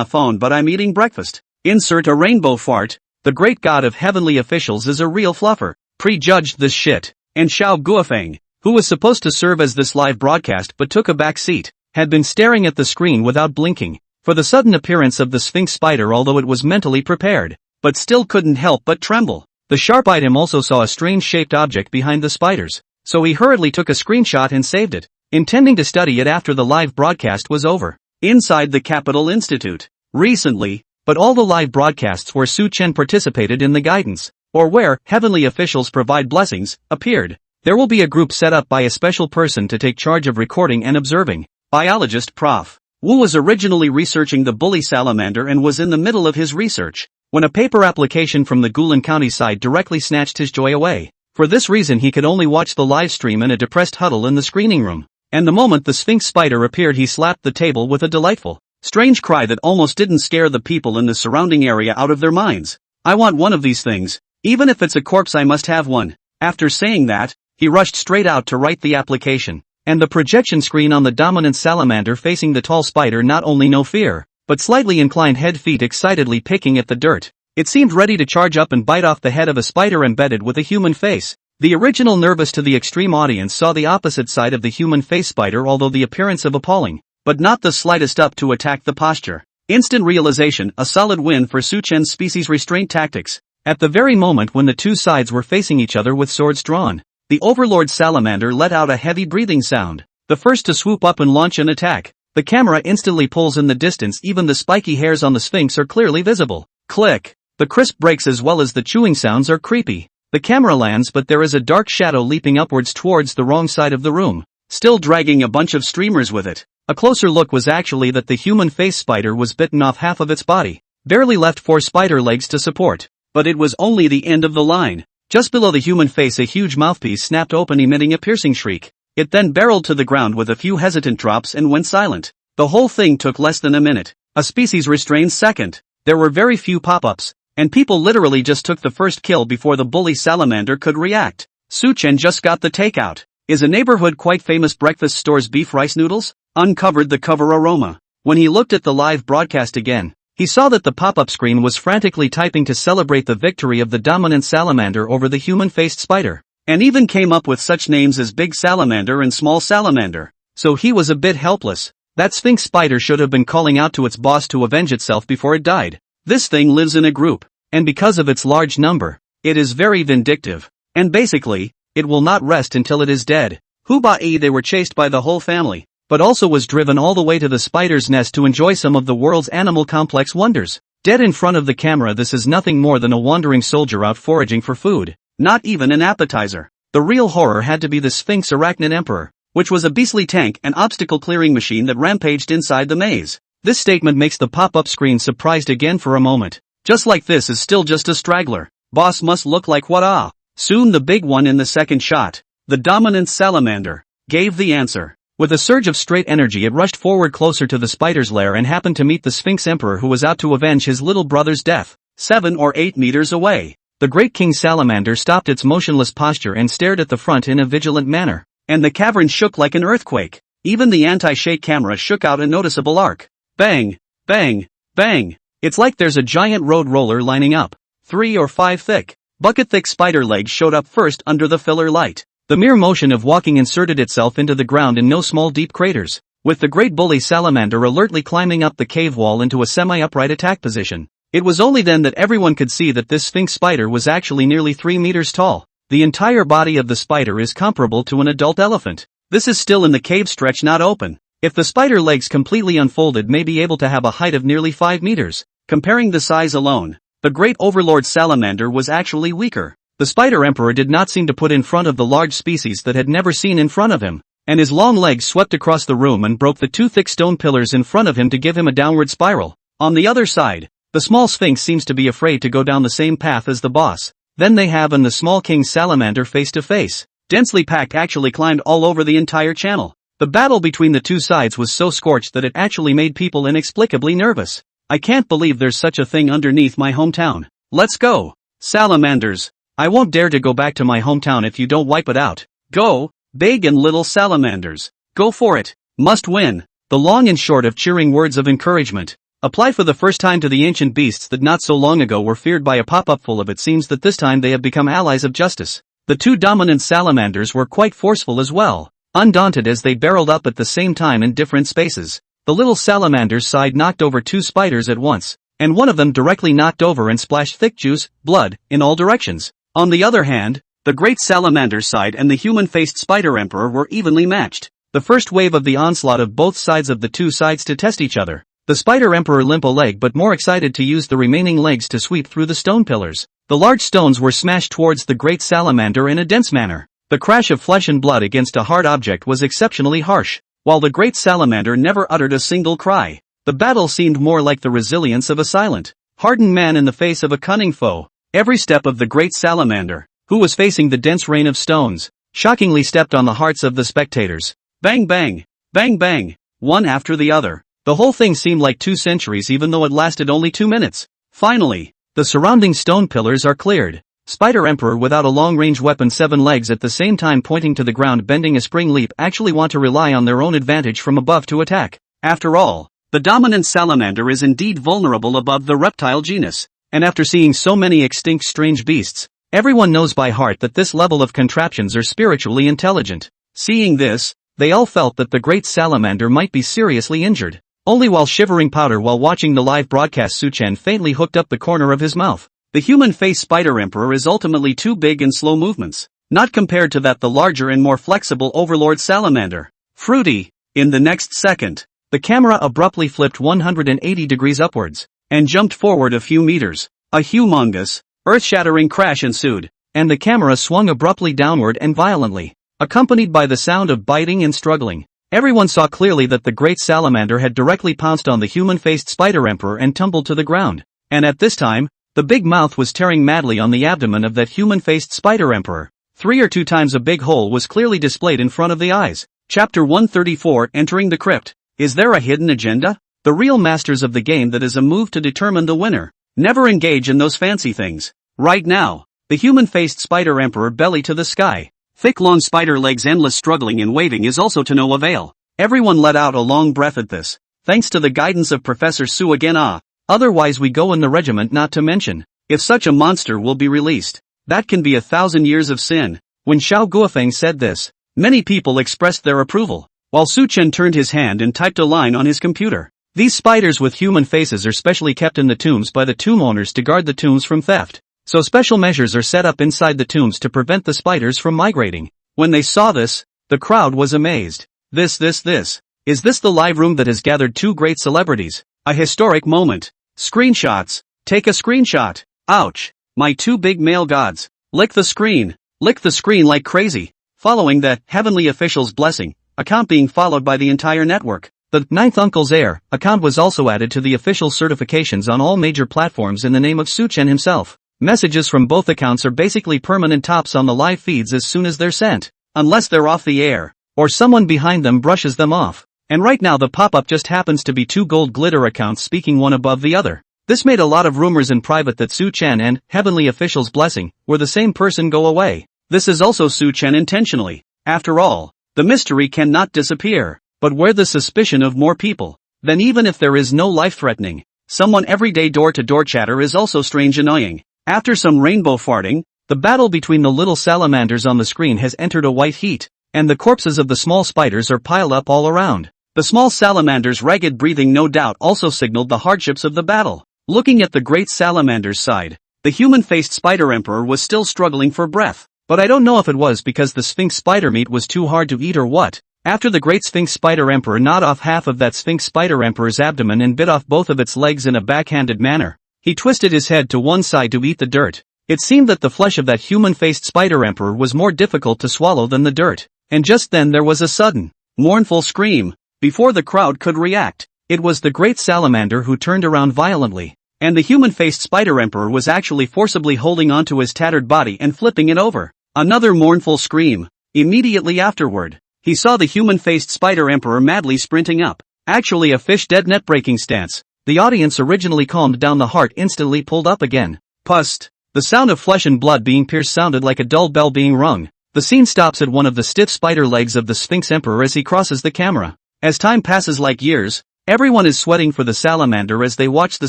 phone, but I'm eating breakfast. Insert a rainbow fart. The great god of heavenly officials is a real fluffer. Prejudged this shit. And Xiao Guofeng, who was supposed to serve as this live broadcast but took a back seat, had been staring at the screen without blinking for the sudden appearance of the Sphinx spider, although it was mentally prepared, but still couldn't help but tremble. The sharp-eyed him also saw a strange-shaped object behind the spiders, so he hurriedly took a screenshot and saved it, intending to study it after the live broadcast was over. Inside the Capital Institute. Recently, but all the live broadcasts where Su Chen participated in the guidance, or where heavenly officials provide blessings, appeared. There will be a group set up by a special person to take charge of recording and observing. Biologist Prof. Wu was originally researching the bully salamander and was in the middle of his research when a paper application from the Qilin County side directly snatched his joy away. For this reason he could only watch the live stream in a depressed huddle in the screening room, and the moment the Sphinx spider appeared he slapped the table with a delightful, strange cry that almost didn't scare the people in the surrounding area out of their minds. I want one of these things. Even if it's a corpse I must have one. After saying that, he rushed straight out to write the application. And the projection screen on the dominant salamander facing the tall spider not only no fear, but slightly inclined head feet excitedly picking at the dirt. It seemed ready to charge up and bite off the head of a spider embedded with a human face. The original nervous to the extreme audience saw the opposite side of the human face spider, although the appearance of appalling, but not the slightest up to attack the posture. Instant realization, a solid win for Su Chen's species restraint tactics. At the very moment when the two sides were facing each other with swords drawn, the overlord salamander let out a heavy breathing sound, the first to swoop up and launch an attack. The camera instantly pulls in the distance, even the spiky hairs on the Sphinx are clearly visible. Click. The crisp breaks as well as the chewing sounds are creepy. The camera lands, but there is a dark shadow leaping upwards towards the wrong side of the room, still dragging a bunch of streamers with it. A closer look was actually that the human face spider was bitten off half of its body, barely left 4 spider legs to support. But it was only the end of the line. Just below the human face a huge mouthpiece snapped open, emitting a piercing shriek. It then barreled to the ground with a few hesitant drops and went silent. The whole thing took less than a minute. A species restrained second. There were very few pop-ups, and people literally just took the first kill before the bully salamander could react. Su Chen just got the takeout. Is a neighborhood quite famous breakfast store's beef rice noodles? Uncovered the cover aroma. When he looked at the live broadcast again, he saw that the pop-up screen was frantically typing to celebrate the victory of the dominant salamander over the human-faced spider, and even came up with such names as Big Salamander and Small Salamander. So he was a bit helpless. That Sphinx spider should have been calling out to its boss to avenge itself before it died. This thing lives in a group, and because of its large number, it is very vindictive. And basically, it will not rest until it is dead. Hubai, they were chased by the whole family, but also was driven all the way to the spider's nest to enjoy some of the world's animal complex wonders. Dead in front of the camera, this is nothing more than a wandering soldier out foraging for food. Not even an appetizer. The real horror had to be the Sphinx Arachnid Emperor, which was a beastly tank and obstacle clearing machine that rampaged inside the maze. This statement makes the pop-up screen surprised again for a moment. Just like this is still just a straggler. Boss must look like what? Soon the big one in the second shot, the dominant salamander, gave the answer. With a surge of straight energy it rushed forward closer to the spider's lair and happened to meet the Sphinx Emperor, who was out to avenge his little brother's death. 7 or 8 meters away, the great king salamander stopped its motionless posture and stared at the front in a vigilant manner. And the cavern shook like an earthquake. Even the anti-shake camera shook out a noticeable arc. Bang, bang, bang. It's like there's a giant road roller lining up. 3 or 5 thick, bucket-thick spider legs showed up first under the filler light. The mere motion of walking inserted itself into the ground in no small deep craters. with the great bully salamander alertly climbing up the cave wall into a semi-upright attack position. It was only then that everyone could see that this sphinx spider was actually nearly 3 meters tall. The entire body of the spider is comparable to an adult elephant. This is still in the cave stretch, not open. If the spider legs completely unfolded may be able to have a height of nearly 5 meters. Comparing the size alone, the great overlord salamander was actually weaker. The spider emperor did not seem to put in front of the large species that had never seen in front of him, and his long legs swept across the room and broke the 2 thick stone pillars in front of him to give him a downward spiral. On the other side, the small sphinx seems to be afraid to go down the same path as the boss. Then they have and the small king salamander face to face. Densely packed actually climbed all over the entire channel. The battle between the two sides was so scorched that it actually made people inexplicably nervous. I can't believe there's such a thing underneath my hometown. Let's go, salamanders. I won't dare to go back to my hometown if you don't wipe it out. Go, big and little salamanders. Go for it. Must win. The long and short of cheering words of encouragement apply for the first time to the ancient beasts that not so long ago were feared by a pop-up full of it. Seems that this time they have become allies of justice. The two dominant salamanders were quite forceful as well, undaunted as they barreled up at the same time in different spaces. The little salamander's side knocked over 2 spiders at once, and one of them directly knocked over and splashed thick juice, blood, in all directions. On the other hand, the great salamander's side and the human-faced spider emperor were evenly matched. The first wave of the onslaught of both sides of the two sides to test each other. The spider emperor limp a leg but more excited to use the remaining legs to sweep through the stone pillars. The large stones were smashed towards the great salamander in a dense manner. The crash of flesh and blood against a hard object was exceptionally harsh, while the great salamander never uttered a single cry. The battle seemed more like the resilience of a silent, hardened man in the face of a cunning foe. Every step of the great salamander, who was facing the dense rain of stones, shockingly stepped on the hearts of the spectators. Bang bang, bang bang, one after the other. The whole thing seemed like 2 centuries even though it lasted only 2 minutes. Finally, the surrounding stone pillars are cleared. Spider Emperor without a long-range weapon, 7 legs at the same time pointing to the ground, bending a spring leap, actually want to rely on their own advantage from above to attack. After all, the dominant salamander is indeed vulnerable above the reptile genus, and after seeing so many extinct strange beasts, everyone knows by heart that this level of contraptions are spiritually intelligent. Seeing this, they all felt that the great salamander might be seriously injured. Only while shivering powder while watching the live broadcast, Suchen faintly hooked up the corner of his mouth. The human-faced spider emperor is ultimately too big and slow movements, not compared to that the larger and more flexible overlord salamander. Fruity. In the next second, the camera abruptly flipped 180 degrees upwards, and jumped forward a few meters. A humongous, earth-shattering crash ensued, and the camera swung abruptly downward and violently, accompanied by the sound of biting and struggling. Everyone saw clearly that the great salamander had directly pounced on the human-faced spider emperor and tumbled to the ground. And at this time, the big mouth was tearing madly on the abdomen of that human-faced spider emperor. 3 or 2 times a big hole was clearly displayed in front of the eyes. Chapter 134, Entering the Crypt. Is there a hidden agenda? The real masters of the game that is a move to determine the winner. Never engage in those fancy things. Right now, the human-faced spider emperor belly to the sky. Thick long spider legs, endless struggling and waving is also to no avail. Everyone let out a long breath at this. Thanks to the guidance of Professor Su again. Otherwise we go in the regiment, not to mention, if such a monster will be released, that can be 1,000 years of sin. When Xiao Guofeng said this, many people expressed their approval, while Su Chen turned his hand and typed a line on his computer. These spiders with human faces are specially kept in the tombs by the tomb owners to guard the tombs from theft. So special measures are set up inside the tombs to prevent the spiders from migrating. When they saw this, the crowd was amazed. Is this the live room that has gathered 2 great celebrities? A historic moment. Screenshots. Take a screenshot. Ouch. My 2 big male gods. Lick the screen like crazy. Following that heavenly official's blessing, account being followed by the entire network. The Ninth Uncle's Heir account was also added to the official certifications on all major platforms in the name of Su Chen himself. Messages from both accounts are basically permanent tops on the live feeds as soon as they're sent, unless they're off the air, or someone behind them brushes them off. And right now the pop-up just happens to be 2 gold glitter accounts speaking one above the other. This made a lot of rumors in private that Su Chen and Heavenly Official's blessing were the same person go away. This is also Su Chen intentionally. After all, the mystery cannot disappear. But where the suspicion of more people, then even if there is no life-threatening, someone everyday door-to-door chatter is also strange annoying. After some rainbow farting, the battle between the little salamanders on the screen has entered a white heat, and the corpses of the small spiders are piled up all around. The small salamander's ragged breathing no doubt also signaled the hardships of the battle. Looking at the great salamander's side, the human-faced spider emperor was still struggling for breath. But I don't know if it was because the sphinx spider meat was too hard to eat or what. After the great sphinx spider emperor gnawed off half of that sphinx spider emperor's abdomen and bit off both of its legs in a backhanded manner, he twisted his head to one side to eat the dirt. It seemed that the flesh of that human-faced spider emperor was more difficult to swallow than the dirt. And just then there was a sudden, mournful scream. Before the crowd could react, it was the great salamander who turned around violently. And the human-faced spider emperor was actually forcibly holding onto his tattered body and flipping it over. Another mournful scream. Immediately afterward, he saw the human-faced spider emperor madly sprinting up. Actually a fish dead net-breaking stance. The audience, originally calmed down, the heart instantly pulled up again. Pust. The sound of flesh and blood being pierced sounded like a dull bell being rung. The scene stops at one of the stiff spider legs of the Sphinx Emperor as he crosses the camera. As time passes like years, everyone is sweating for the salamander as they watch the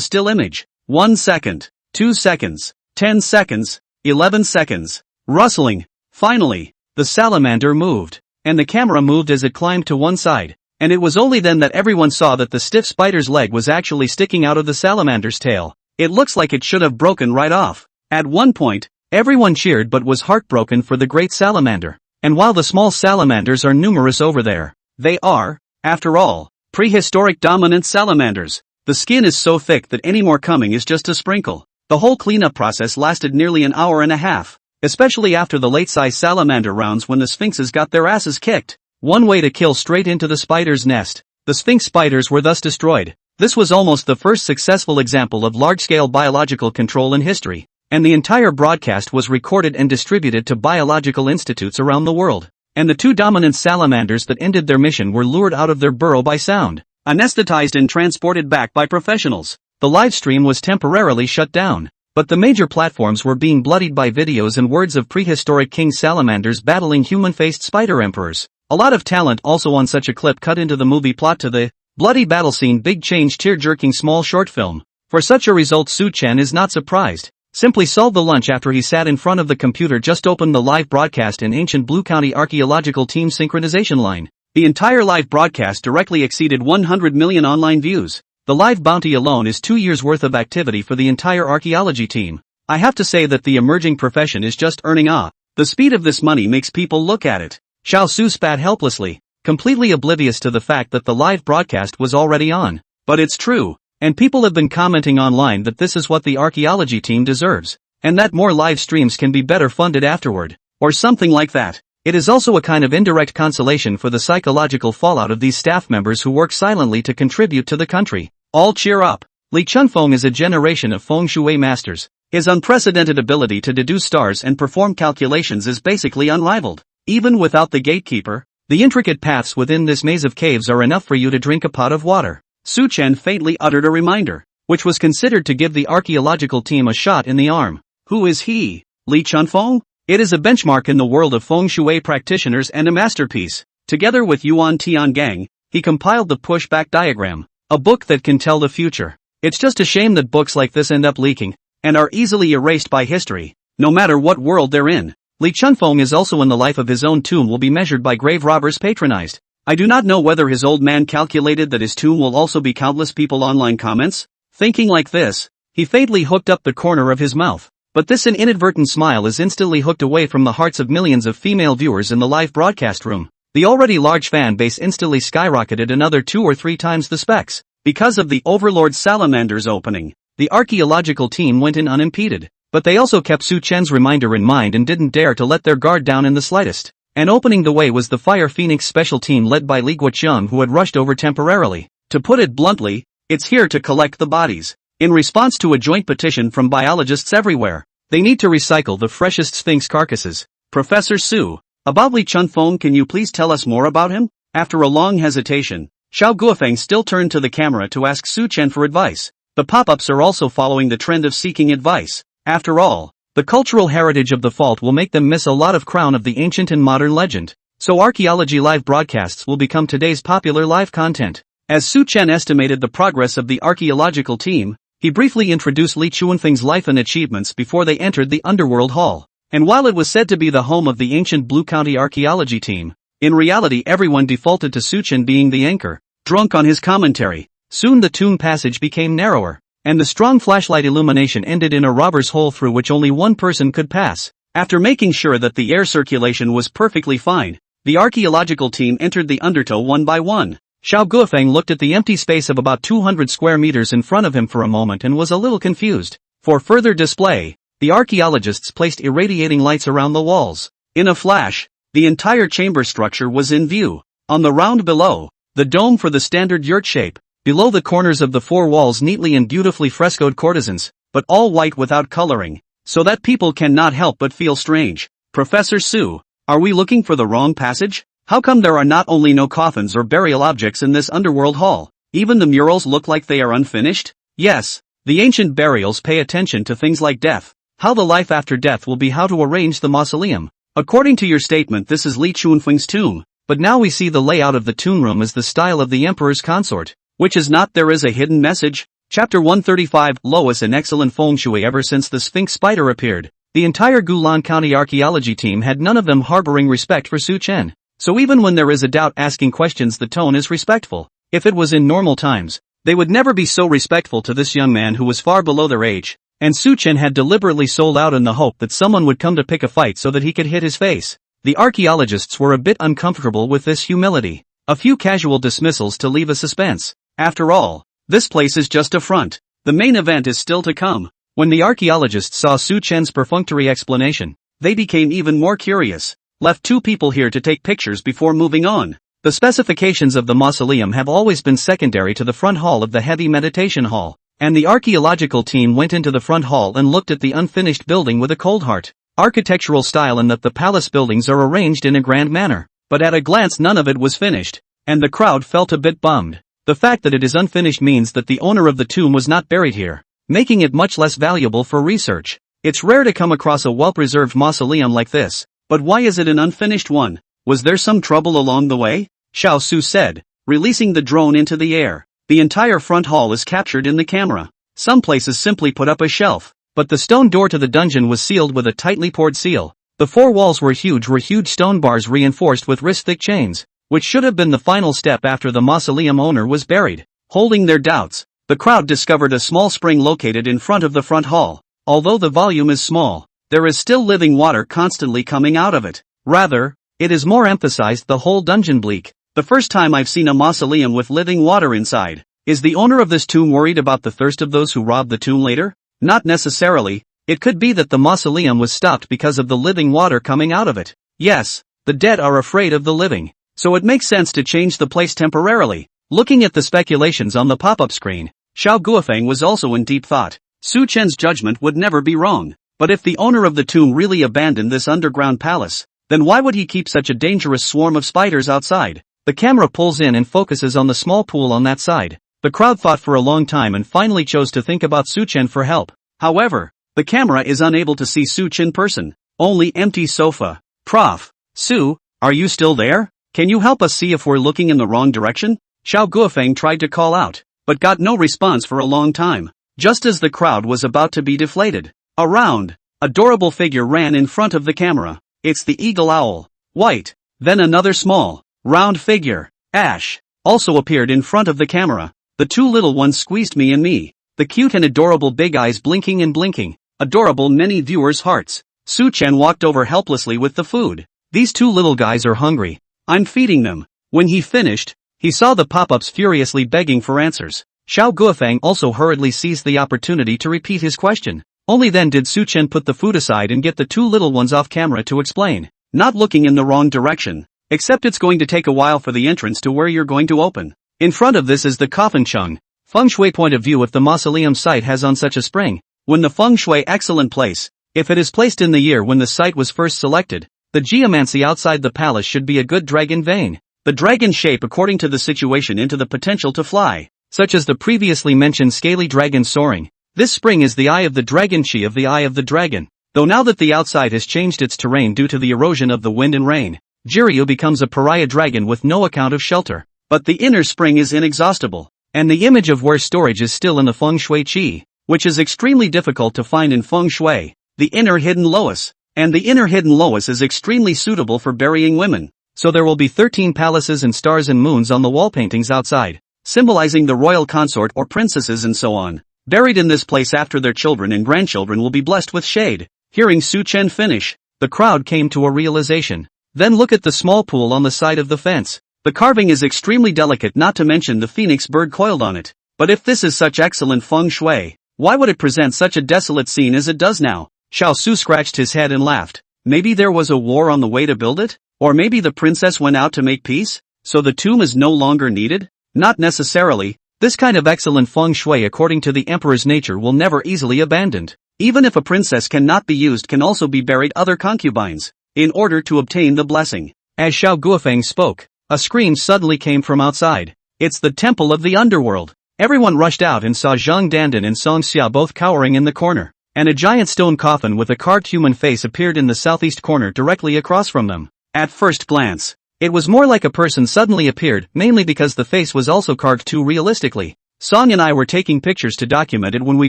still image. 1 second, 2 seconds, 10 seconds, 11 seconds. Rustling. Finally, the salamander moved, and the camera moved as it climbed to one side, and it was only then that everyone saw that the stiff spider's leg was actually sticking out of the salamander's tail. It looks like it should have broken right off. At one point, everyone cheered but was heartbroken for the great salamander. And while the small salamanders are numerous over there, they are, after all, prehistoric dominant salamanders. The skin is so thick that any more coming is just a sprinkle. The whole cleanup process lasted nearly an hour and a half, especially after the late-size salamander rounds when the sphinxes got their asses kicked. One way to kill straight into the spider's nest. The sphinx spiders were thus destroyed. This was almost the first successful example of large-scale biological control in history, and the entire broadcast was recorded and distributed to biological institutes around the world. And the two dominant salamanders that ended their mission were lured out of their burrow by sound, anesthetized and transported back by professionals. The live stream was temporarily shut down, but the major platforms were being bloodied by videos and words of prehistoric king salamanders battling human-faced spider emperors. A lot of talent also on such a clip cut into the movie plot to the bloody battle scene. Big change, tear-jerking small short film. For such a result, Su Chen is not surprised. Simply solved the lunch after he sat in front of the computer, just opened the live broadcast in Ancient Blue County Archaeological Team synchronization line. The entire live broadcast directly exceeded 100 million online views. The live bounty alone is 2 years worth of activity for the entire archaeology team. I have to say that the emerging profession is just earning awe. The speed of this money makes people look at it. Xiao Su spat helplessly, completely oblivious to the fact that the live broadcast was already on. But it's true. And people have been commenting online that this is what the archaeology team deserves, and that more live streams can be better funded afterward, or something like that. It is also a kind of indirect consolation for the psychological fallout of these staff members who work silently to contribute to the country. All cheer up. Li Chunfeng is a generation of feng shui masters. His unprecedented ability to deduce stars and perform calculations is basically unrivaled. Even without the gatekeeper, the intricate paths within this maze of caves are enough for you to drink a pot of water. Su Chen faintly uttered a reminder, which was considered to give the archaeological team a shot in the arm. Who is he? Li Chunfeng? It is a benchmark in the world of feng shui practitioners and a masterpiece. Together with Yuan Tiangang, he compiled the pushback diagram, a book that can tell the future. It's just a shame that books like this end up leaking, and are easily erased by history, no matter what world they're in. Li Chunfeng is also in the life of his own tomb will be measured by grave robbers patronized. I do not know whether his old man calculated that his tomb will also be countless people online comments. Thinking like this, he faintly hooked up the corner of his mouth. But this an inadvertent smile is instantly hooked away from the hearts of millions of female viewers in the live broadcast room. The already large fan base instantly skyrocketed another 2 or 3 times the specs. Because of the Overlord Salamander's opening, the archaeological team went in unimpeded. But they also kept Su Chen's reminder in mind and didn't dare to let their guard down in the slightest. And opening the way was the Fire Phoenix special team led by Li Guoqiang, who had rushed over temporarily. To put it bluntly, it's here to collect the bodies. In response to a joint petition from biologists everywhere, they need to recycle the freshest sphinx carcasses. Professor Su, about Li Chunfeng, can you please tell us more about him? After a long hesitation, Xiao Guofeng still turned to the camera to ask Su Chen for advice. The pop-ups are also following the trend of seeking advice. After all, the cultural heritage of the fault will make them miss a lot of crown of the ancient and modern legend. So archaeology live broadcasts will become today's popular live content. As Su Chen estimated the progress of the archaeological team, he briefly introduced Li Chunfeng's life and achievements before they entered the Underworld Hall. And while it was said to be the home of the Ancient Blue County archaeology team, in reality everyone defaulted to Su Chen being the anchor. drunk on his commentary. Soon the tomb passage became narrower, and the strong flashlight illumination ended in a robber's hole through which only one person could pass. After making sure that the air circulation was perfectly fine, the archaeological team entered the undertow one by one. Xiao Guofeng looked at the empty space of about 200 square meters in front of him for a moment and was a little confused. For further display, the archaeologists placed irradiating lights around the walls. In a flash, the entire chamber structure was in view. On the round below, the dome for the standard yurt shape. Below the corners of the four walls neatly and beautifully frescoed courtesans, but all white without coloring, so that people cannot help but feel strange. Professor Su, are we looking for the wrong passage? How come there are not only no coffins or burial objects in this underworld hall? Even the murals look like they are unfinished? Yes, the ancient burials pay attention to things like death, how the life after death will be, how to arrange the mausoleum. According to your statement, this is Li Chunfeng's tomb, but now we see the layout of the tomb room as the style of the emperor's consort, which is not. There is a hidden message. Chapter 135, Lois in excellent feng shui. Ever since the Sphinx spider appeared, the entire Gulan County archaeology team had none of them harboring respect for Su Chen. So even when there is a doubt asking questions, the tone is respectful. If it was in normal times, they would never be so respectful to this young man who was far below their age, and Su Chen had deliberately sold out in the hope that someone would come to pick a fight so that he could hit his face. The archaeologists were a bit uncomfortable with this humility. A few casual dismissals to leave a suspense. After all, this place is just a front. The main event is still to come. When the archaeologists saw Su Chen's perfunctory explanation, they became even more curious. Left two people here to take pictures before moving on. The specifications of the mausoleum have always been secondary to the front hall of the heavy meditation hall, and the archaeological team went into the front hall and looked at the unfinished building with a cold heart. Architectural style in that the palace buildings are arranged in a grand manner, but at a glance none of it was finished, and the crowd felt a bit bummed. The fact that it is unfinished means that the owner of the tomb was not buried here, making it much less valuable for research. It's rare to come across a well-preserved mausoleum like this. But why is it an unfinished one? Was there some trouble along the way? Xiao Su said, releasing the drone into the air. The entire front hall is captured in the camera. Some places simply put up a shelf, but the stone door to the dungeon was sealed with a tightly poured seal. The four walls were huge stone bars reinforced with wrist-thick chains, which should have been the final step after the mausoleum owner was buried. Holding their doubts, the crowd discovered a small spring located in front of the front hall. Although the volume is small, there is still living water constantly coming out of it. Rather, it is more emphasized the whole dungeon bleak. The first time I've seen a mausoleum with living water inside. Is the owner of this tomb worried about the thirst of those who robbed the tomb later? Not necessarily. It could be that the mausoleum was stopped because of the living water coming out of it. Yes, the dead are afraid of the living, so it makes sense to change the place temporarily. Looking at the speculations on the pop-up screen, Xiao Guofeng was also in deep thought. Su Chen's judgment would never be wrong. But if the owner of the tomb really abandoned this underground palace, then why would he keep such a dangerous swarm of spiders outside? The camera pulls in and focuses on the small pool on that side. The crowd thought for a long time and finally chose to think about Su Chen for help. However, the camera is unable to see Su Chen person. Only empty sofa. Prof. Su, are you still there? Can you help us see if we're looking in the wrong direction? Xiao Guofeng tried to call out, but got no response for a long time. Just as the crowd was about to be deflated, a round, adorable figure ran in front of the camera. It's the eagle owl. White. Then another small, round figure, Ash, also appeared in front of the camera. The two little ones squeezed me and me. The cute and adorable big eyes blinking and blinking. Adorable many viewers' hearts. Su Chen walked over helplessly with the food. These two little guys are hungry. I'm feeding them. When he finished, he saw the pop-ups furiously begging for answers. Xiao Guofeng also hurriedly seized the opportunity to repeat his question. Only then did Su Chen put the food aside and get the two little ones off camera to explain. Not looking in the wrong direction. Except it's going to take a while for the entrance to where you're going to open. In front of this is the coffin chung. Feng Shui point of view if the mausoleum site has on such a spring. When the Feng Shui excellent place. If it is placed in the year when the site was first selected, the geomancy outside the palace should be a good dragon vein. The dragon shape according to the situation into the potential to fly. Such as the previously mentioned scaly dragon soaring. This spring is the eye of the dragon chi of the eye of the dragon. Though now that the outside has changed its terrain due to the erosion of the wind and rain, Jiryu becomes a pariah dragon with no account of shelter. But the inner spring is inexhaustible, and the image of where storage is still in the Feng Shui chi, which is extremely difficult to find in Feng Shui. The inner hidden loess, and the inner hidden loess is extremely suitable for burying women. so there will be 13 palaces and stars and moons on the wall paintings outside, symbolizing the royal consort or princesses and so on, buried in this place after their children and grandchildren will be blessed with shade. Hearing Su Chen finish, the crowd came to a realization. Then look at the small pool on the side of the fence. The carving is extremely delicate, not to mention the phoenix bird coiled on it. But if this is such excellent feng shui, why would it present such a desolate scene as it does now? Xiao Su scratched his head and laughed. Maybe there was a war on the way to build it? Or maybe the princess went out to make peace? So the tomb is no longer needed? Not necessarily. This kind of excellent feng shui according to the emperor's nature will never easily abandoned. Even if a princess cannot be used, can also be buried other concubines, in order to obtain the blessing. As Xiao Guofeng spoke, a scream suddenly came from outside. It's the temple of the underworld. Everyone rushed out and saw Zhang Dandan and Song Xia both cowering in the corner, and a giant stone coffin with a carved human face appeared in the southeast corner directly across from them. At first glance, it was more like a person suddenly appeared, mainly because the face was also carved too realistically. Song and I were taking pictures to document it when we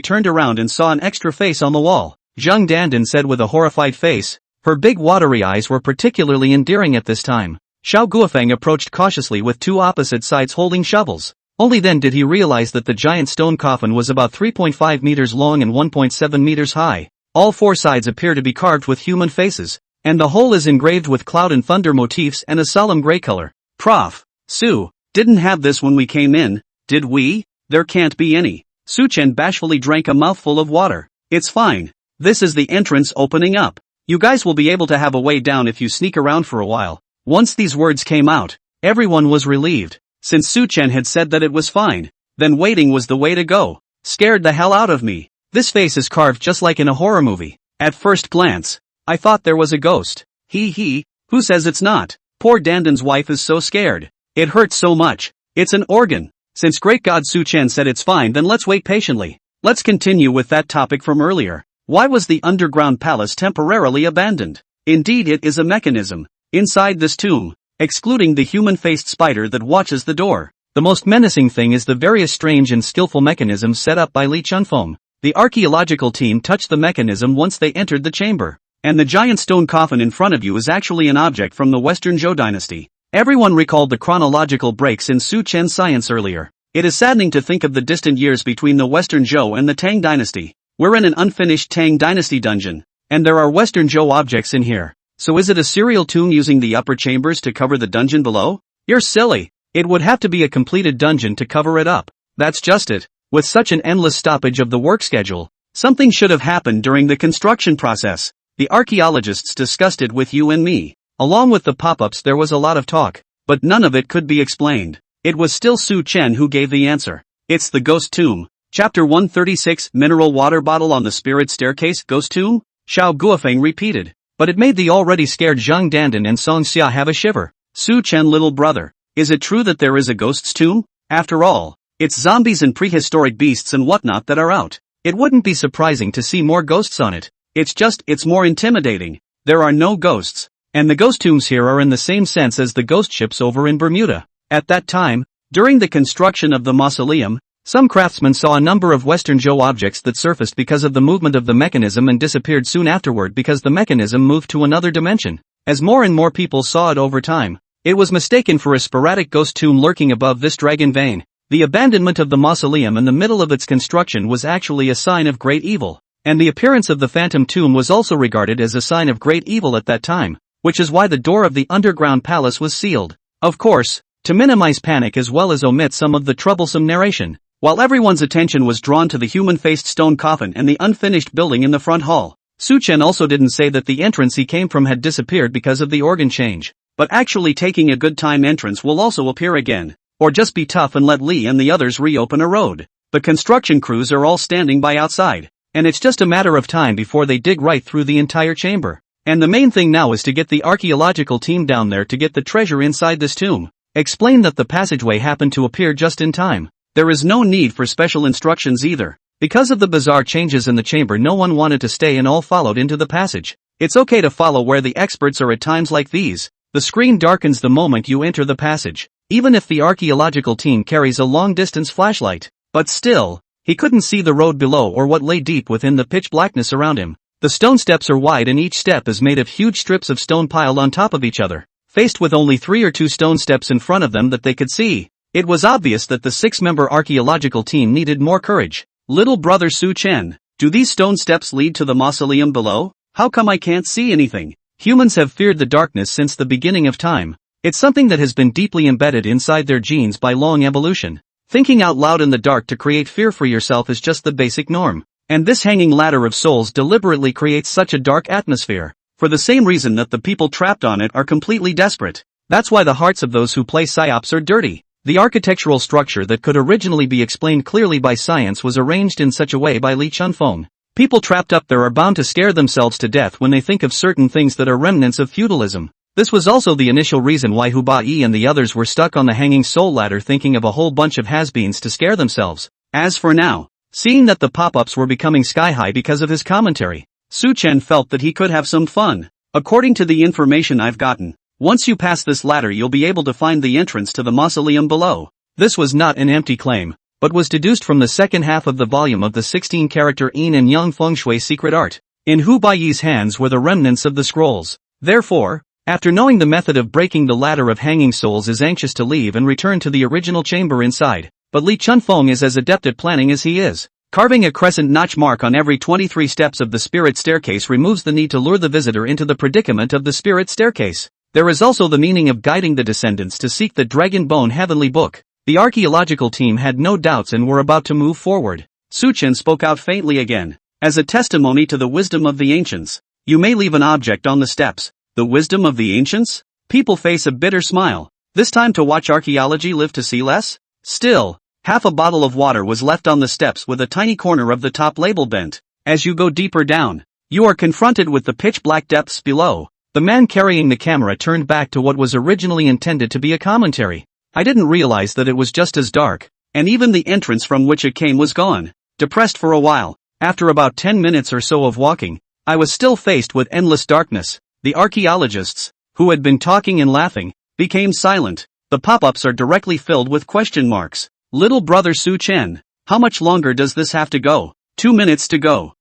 turned around and saw an extra face on the wall. Zhang Dandan said with a horrified face. Her big watery eyes were particularly endearing at this time. Xiao Guofeng approached cautiously with two opposite sides holding shovels. Only then did he realize that the giant stone coffin was about 3.5 meters long and 1.7 meters high. All four sides appear to be carved with human faces, and the whole is engraved with cloud and thunder motifs and a solemn gray color. Prof. Su, didn't have this when we came in, did we? There can't be any. Su Chen bashfully drank a mouthful of water. It's fine. This is the entrance opening up. You guys will be able to have a way down if you sneak around for a while. Once these words came out, everyone was relieved. Since Su Chen had said that it was fine, then waiting was the way to go. Scared the hell out of me. This face is carved just like in a horror movie. At first glance, I thought there was a ghost. Who says it's not? Poor Dandan's wife is so scared. It hurts so much. It's an organ. Since great god Su Chen said it's fine, then let's wait patiently. Let's continue with that topic from earlier. Why was the underground palace temporarily abandoned? Indeed, it is a mechanism. Inside this tomb, excluding the human-faced spider that watches the door, the most menacing thing is the various strange and skillful mechanisms set up by Li Chunfeng. The archaeological team touched the mechanism once they entered the chamber, and the giant stone coffin in front of you is actually an object from the Western Zhou dynasty. Everyone recalled the chronological breaks in Su Chen's science earlier. It is saddening to think of the distant years between the Western Zhou and the Tang dynasty. We're in an unfinished Tang dynasty dungeon, and there are Western Zhou objects in here. So is it a serial tomb using the upper chambers to cover the dungeon below? You're silly. It would have to be a completed dungeon to cover it up. That's just it. With such an endless stoppage of the work schedule, something should have happened during the construction process. The archaeologists discussed it with you and me. Along with the pop-ups there was a lot of talk, but none of it could be explained. It was still Su Chen who gave the answer. It's the ghost tomb. Chapter 136, Mineral Water Bottle on the Spirit Staircase, Ghost Tomb? Xiao Guofeng repeated. But it made the already scared Zhang Dandan and Song Xia have a shiver. Su Chen, little brother, is it true that there is a ghost's tomb? After all, it's zombies and prehistoric beasts and whatnot that are out. It wouldn't be surprising to see more ghosts on it. It's more intimidating. There are no ghosts. And the ghost tombs here are in the same sense as the ghost ships over in Bermuda. At that time, during the construction of the mausoleum, some craftsmen saw a number of Western Zhou objects that surfaced because of the movement of the mechanism and disappeared soon afterward because the mechanism moved to another dimension. As more and more people saw it over time, it was mistaken for a sporadic ghost tomb lurking above this dragon vein. The abandonment of the mausoleum in the middle of its construction was actually a sign of great evil, and the appearance of the phantom tomb was also regarded as a sign of great evil at that time, which is why the door of the underground palace was sealed. Of course, to minimize panic as well as omit some of the troublesome narration. While everyone's attention was drawn to the human-faced stone coffin and the unfinished building in the front hall, Su Chen also didn't say that the entrance he came from had disappeared because of the organ change, but actually taking a good time entrance will also appear again, or just be tough and let Li and the others reopen a road. The construction crews are all standing by outside, and it's just a matter of time before they dig right through the entire chamber. And the main thing now is to get the archaeological team down there to get the treasure inside this tomb. Explain that the passageway happened to appear just in time. There is no need for special instructions either. Because of the bizarre changes in the chamber, no one wanted to stay and all followed into the passage. It's okay to follow where the experts are at times like these. The screen darkens the moment you enter the passage, even if the archaeological team carries a long-distance flashlight. But still, he couldn't see the road below or what lay deep within the pitch blackness around him. The stone steps are wide and each step is made of huge strips of stone piled on top of each other. faced with only 3 or 2 stone steps in front of them that they could see. It was obvious that the 6-member archaeological team needed more courage. Little brother Su Chen, do these stone steps lead to the mausoleum below? How come I can't see anything? Humans have feared the darkness since the beginning of time. It's something that has been deeply embedded inside their genes by long evolution. Thinking out loud in the dark to create fear for yourself is just the basic norm. And this hanging ladder of souls deliberately creates such a dark atmosphere, for the same reason that the people trapped on it are completely desperate. That's why the hearts of those who play psyops are dirty. The architectural structure that could originally be explained clearly by science was arranged in such a way by Li Chunfeng. People trapped up there are bound to scare themselves to death when they think of certain things that are remnants of feudalism. This was also the initial reason why Hu Bai and the others were stuck on the hanging soul ladder thinking of a whole bunch of has-beens to scare themselves. As for now, seeing that the pop-ups were becoming sky-high because of his commentary, Su Chen felt that he could have some fun. According to the information I've gotten, once you pass this ladder you'll be able to find the entrance to the mausoleum below. This was not an empty claim, but was deduced from the second half of the volume of the 16-character Yin and Yang Feng Shui secret art. In Hu Baiyi's hands were the remnants of the scrolls. Therefore, after knowing the method of breaking the ladder of hanging souls is anxious to leave and return to the original chamber inside, but Li Chunfeng is as adept at planning as he is. Carving a crescent notch mark on every 23 steps of the spirit staircase removes the need to lure the visitor into the predicament of the spirit staircase. There is also the meaning of guiding the descendants to seek the Dragon Bone Heavenly Book. The archaeological team had no doubts and were about to move forward. Su Chen spoke out faintly again. As a testimony to the wisdom of the ancients, you may leave an object on the steps. The wisdom of the ancients? People face a bitter smile. This time to watch archaeology live to see less? Still, half a bottle of water was left on the steps with a tiny corner of the top label bent. As you go deeper down, you are confronted with the pitch-black depths below. The man carrying the camera turned back to what was originally intended to be a commentary. I didn't realize that it was just as dark, and even the entrance from which it came was gone. Depressed for a while, after about 10 minutes or so of walking, I was still faced with endless darkness. The archaeologists, who had been talking and laughing, became silent. The pop-ups are directly filled with question marks. Little brother Su Chen, how much longer does this have to go? 2 minutes to go.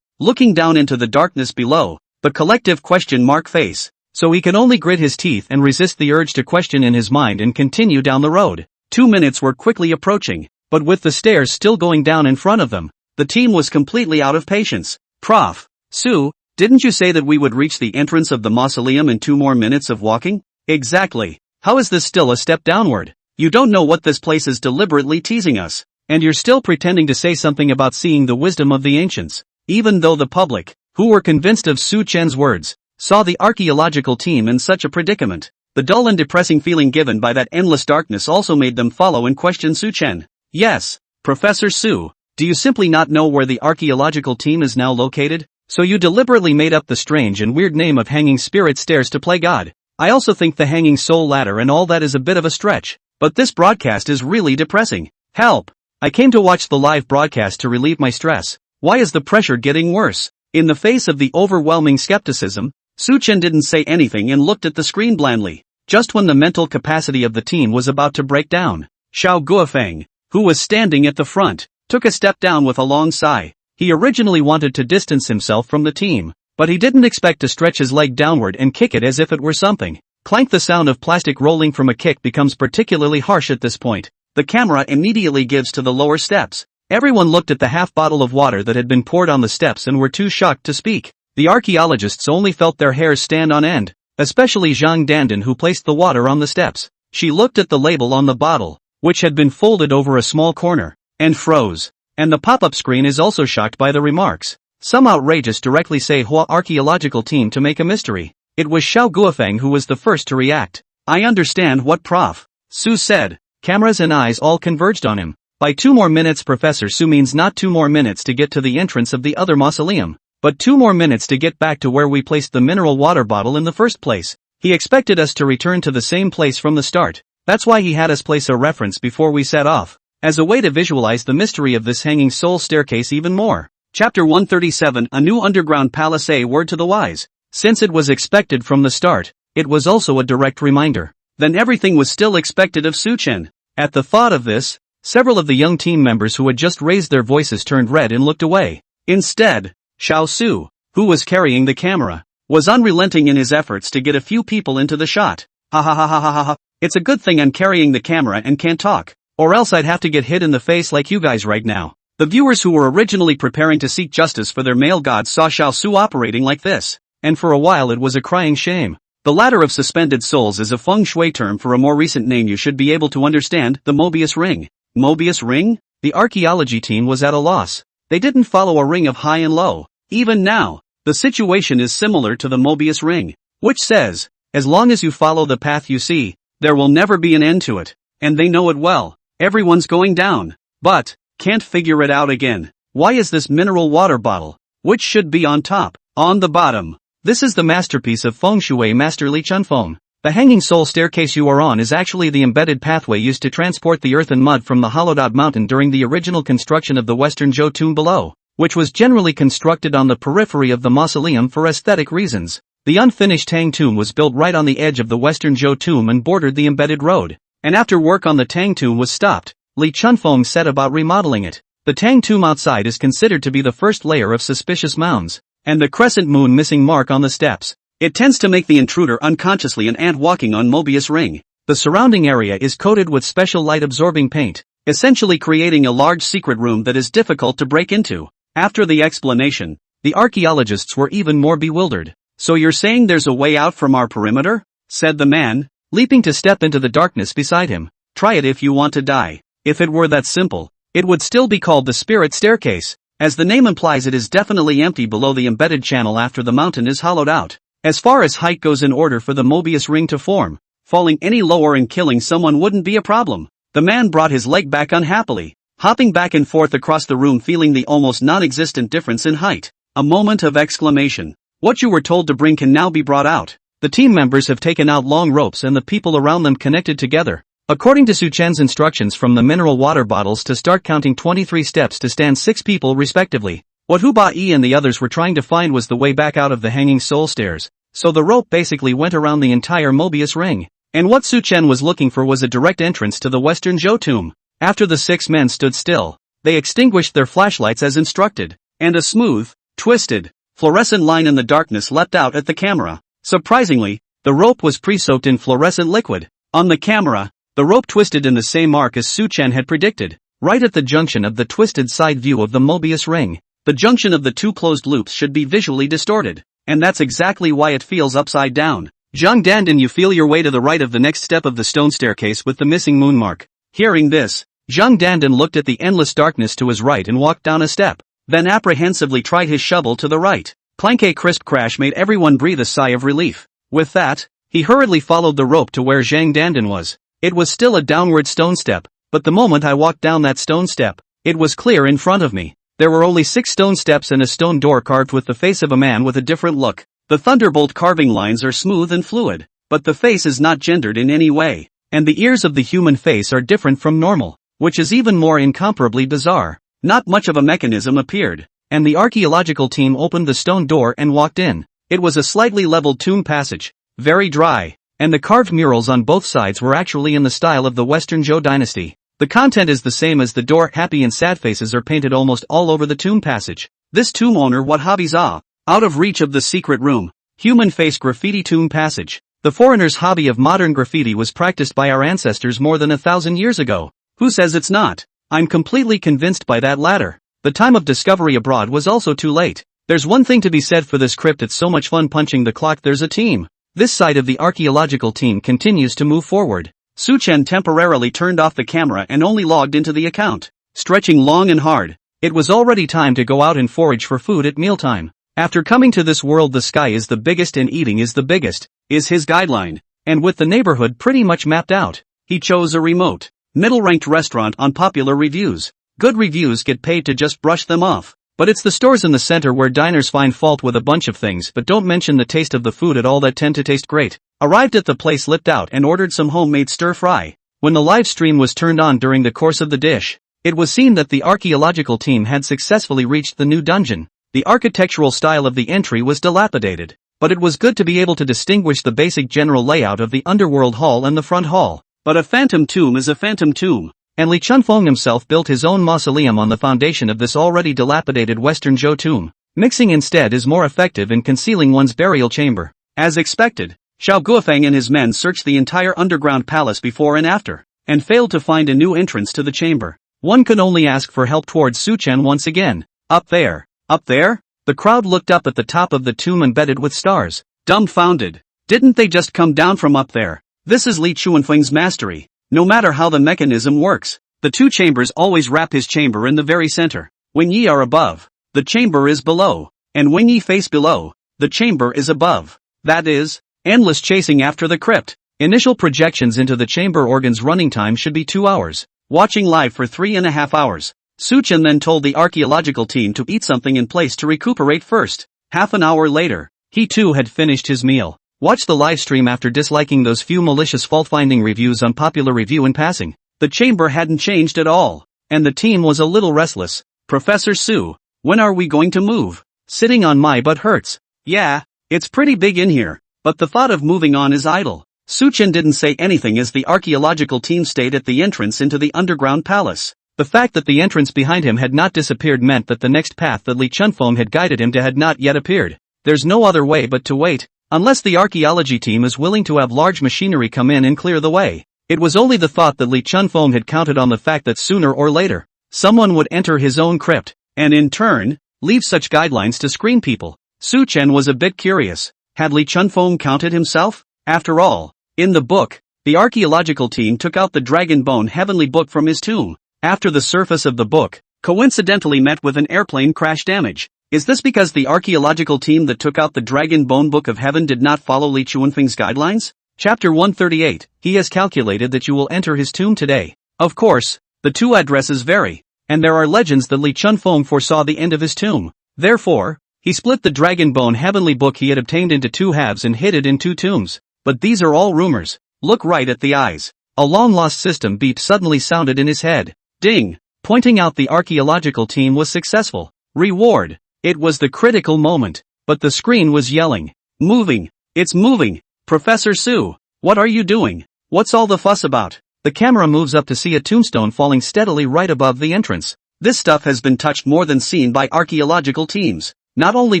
Looking down into the darkness below, the collective question mark face, so he can only grit his teeth and resist the urge to question in his mind and continue down the road. 2 minutes were quickly approaching, but with the stairs still going down in front of them, the team was completely out of patience. Prof. Su, didn't you say that we would reach the entrance of the mausoleum in 2 more minutes of walking? Exactly. How is this still a step downward? You don't know what this place is deliberately teasing us, and you're still pretending to say something about seeing the wisdom of the ancients. Even though the public, who were convinced of Su Chen's words, saw the archaeological team in such a predicament, the dull and depressing feeling given by that endless darkness also made them follow and question Su Chen. Yes, Professor Su, do you simply not know where the archaeological team is now located? So you deliberately made up the strange and weird name of Hanging Spirit Stairs to play God. I also think the Hanging Soul Ladder and all that is a bit of a stretch, but this broadcast is really depressing. Help! I came to watch the live broadcast to relieve my stress. Why is the pressure getting worse? In the face of the overwhelming skepticism, Su Chen didn't say anything and looked at the screen blandly. Just when the mental capacity of the team was about to break down, Xiao Guofeng, who was standing at the front, took a step down with a long sigh. He originally wanted to distance himself from the team, but he didn't expect to stretch his leg downward and kick it as if it were something. Clank! The sound of plastic rolling from a kick becomes particularly harsh at this point. The camera immediately gives to the lower steps. Everyone looked at the half bottle of water that had been poured on the steps and were too shocked to speak. The archaeologists only felt their hairs stand on end, especially Zhang Dandan, who placed the water on the steps. She looked at the label on the bottle, which had been folded over a small corner, and froze. And the pop-up screen is also shocked by the remarks. Some outrageous directly say Hua archaeological team to make a mystery. It was Xiao Guofeng who was the first to react. I understand what Prof. Su said. Cameras and eyes all converged on him. By 2 more minutes, Professor Su means not 2 more minutes to get to the entrance of the other mausoleum, but 2 more minutes to get back to where we placed the mineral water bottle in the first place. He expected us to return to the same place from the start. That's why he had us place a reference before we set off, as a way to visualize the mystery of this hanging soul staircase even more. Chapter 137, A New Underground Palace. A word to the wise. Since it was expected from the start, it was also a direct reminder. Then everything was still expected of Su Chen. At the thought of this, several of the young team members who had just raised their voices turned red and looked away. Instead, Xiao Su, who was carrying the camera, was unrelenting in his efforts to get a few people into the shot. Ha ha ha ha ha ha ha. It's a good thing I'm carrying the camera and can't talk, or else I'd have to get hit in the face like you guys right now. The viewers who were originally preparing to seek justice for their male gods saw Xiao Su operating like this, and for a while it was a crying shame. The ladder of suspended souls is a feng shui term for a more recent name you should be able to understand, the Mobius ring. Mobius ring? The archaeology team was at a loss. They didn't follow a ring of high and low. Even now, the situation is similar to the Mobius ring, which says, as long as you follow the path you see, there will never be an end to it. And they know it well. Everyone's going down. But, can't figure it out again. Why is this mineral water bottle, which should be on top, on the bottom? This is the masterpiece of feng shui master Li Chunfeng. The hanging soul staircase you are on is actually the embedded pathway used to transport the earth and mud from the hollowed-out mountain during the original construction of the Western Zhou tomb below, which was generally constructed on the periphery of the mausoleum for aesthetic reasons. The unfinished Tang tomb was built right on the edge of the Western Zhou tomb and bordered the embedded road. And after work on the Tang tomb was stopped, Li Chunfeng set about remodeling it. The Tang tomb outside is considered to be the first layer of suspicious mounds, and the crescent moon missing mark on the steps. It tends to make the intruder unconsciously an ant walking on Mobius ring. The surrounding area is coated with special light-absorbing paint, essentially creating a large secret room that is difficult to break into. After the explanation, the archaeologists were even more bewildered. So you're saying there's a way out from our perimeter? Said the man, leaping to step into the darkness beside him. Try it if you want to die. If it were that simple, it would still be called the spirit staircase. As the name implies, it is definitely empty below the embedded channel after the mountain is hollowed out. As far as height goes, in order for the Mobius ring to form, falling any lower and killing someone wouldn't be a problem. The man brought his leg back unhappily, hopping back and forth across the room, feeling the almost non-existent difference in height. A moment of exclamation. What you were told to bring can now be brought out. The team members have taken out long ropes and the people around them connected together. According to Su Chen's instructions from the mineral water bottles to start counting 23 steps to stand 6 people respectively. What Hu Ba-yi and the others were trying to find was the way back out of the hanging soul stairs. So the rope basically went around the entire Mobius ring. And what Su Chen was looking for was a direct entrance to the Western Zhou tomb. After the 6 men stood still, they extinguished their flashlights as instructed, and a smooth, twisted, fluorescent line in the darkness leapt out at the camera. Surprisingly, the rope was pre-soaked in fluorescent liquid. On the camera, the rope twisted in the same arc as Su Chen had predicted, right at the junction of the twisted side view of the Mobius ring. The junction of the 2 closed loops should be visually distorted, and that's exactly why it feels upside down. Zhang Dandan, you feel your way to the right of the next step of the stone staircase with the missing moon mark. Hearing this, Zhang Dandan looked at the endless darkness to his right and walked down a step, then apprehensively tried his shovel to the right. Clank. A crisp crash made everyone breathe a sigh of relief. With that, he hurriedly followed the rope to where Zhang Dandan was. It was still a downward stone step, but the moment I walked down that stone step, it was clear in front of me. There were only 6 stone steps and a stone door carved with the face of a man with a different look. The thunderbolt carving lines are smooth and fluid, but the face is not gendered in any way, and the ears of the human face are different from normal, which is even more incomparably bizarre. Not much of a mechanism appeared, and the archaeological team opened the stone door and walked in. It was a slightly leveled tomb passage, very dry, and the carved murals on both sides were actually in the style of the Western Zhou dynasty. The content is the same as the door. Happy and sad faces are painted almost all over the tomb passage. This tomb owner, what hobbies are out of reach of the secret room. Human face graffiti tomb passage. The foreigner's hobby of modern graffiti was practiced by our ancestors more than 1,000 years ago. Who says it's not? I'm completely convinced by that latter. The time of discovery abroad was also too late. There's one thing to be said for this crypt, it's so much fun punching the clock. There's a team. This side of the archaeological team continues to move forward. Su Chen temporarily turned off the camera and only logged into the account, stretching long and hard. It was already time to go out and forage for food at mealtime. After coming to this world, the sky is the biggest and eating is the biggest, is his guideline. And with the neighborhood pretty much mapped out, he chose a remote, middle-ranked restaurant on popular reviews. Good reviews get paid to just brush them off. But it's the stores in the center where diners find fault with a bunch of things but don't mention the taste of the food at all that tend to taste great. Arrived at the place, lipped out and ordered some homemade stir-fry. When the live stream was turned on during the course of the dish, it was seen that the archaeological team had successfully reached the new dungeon. The architectural style of the entry was dilapidated, but it was good to be able to distinguish the basic general layout of the underworld hall and the front hall. But a phantom tomb is a phantom tomb. And Li Chunfeng himself built his own mausoleum on the foundation of this already dilapidated Western Zhou tomb. Mixing instead is more effective in concealing one's burial chamber. As expected, Xiao Guofeng and his men searched the entire underground palace before and after, and failed to find a new entrance to the chamber. One could only ask for help towards Su Chen once again. Up there? Up there? The crowd looked up at the top of the tomb embedded with stars, dumbfounded. Didn't they just come down from up there? This is Li Chuanfeng's mastery. No matter how the mechanism works, the two chambers always wrap his chamber in the very center. When ye are above, the chamber is below, and when ye face below, the chamber is above. That is, endless chasing after the crypt. Initial projections into the chamber organ's running time should be 2 hours. Watching live for 3.5 hours. Su Chen then told the archaeological team to eat something in place to recuperate first. Half an hour later, he too had finished his meal. Watch the livestream after disliking those few malicious fault-finding reviews on Popular Review in passing. The chamber hadn't changed at all, and the team was a little restless. Professor Su, when are we going to move? Sitting on my butt hurts. Yeah, it's pretty big in here, but the thought of moving on is idle. Su Chen didn't say anything as the archaeological team stayed at the entrance into the underground palace. The fact that the entrance behind him had not disappeared meant that the next path that Li Chunfeng had guided him to had not yet appeared. There's no other way but to wait, unless the archaeology team is willing to have large machinery come in and clear the way. It was only the thought that Li Chunfeng had counted on the fact that sooner or later, someone would enter his own crypt, and in turn, leave such guidelines to screen people. Su Chen was a bit curious. Had Li Chunfeng counted himself? After all, in the book, the archaeological team took out the Dragon Bone Heavenly Book from his tomb. After the surface of the book, coincidentally met with an airplane crash damage. Is this because the archaeological team that took out the Dragon Bone Book of Heaven did not follow Li Chuanfeng's guidelines? Chapter 138, he has calculated that you will enter his tomb today. Of course, the two addresses vary, and there are legends that Li Chunfeng foresaw the end of his tomb. Therefore, he split the Dragon Bone Heavenly Book he had obtained into 2 halves and hid it in 2 tombs. But these are all rumors. Look right at the eyes. A long-lost system beep suddenly sounded in his head. Ding! Pointing out the archaeological team was successful. Reward. It was the critical moment. But the screen was yelling. Moving. It's moving. Professor Su, what are you doing? What's all the fuss about? The camera moves up to see a tombstone falling steadily right above the entrance. This stuff has been touched more than seen by archaeological teams. Not only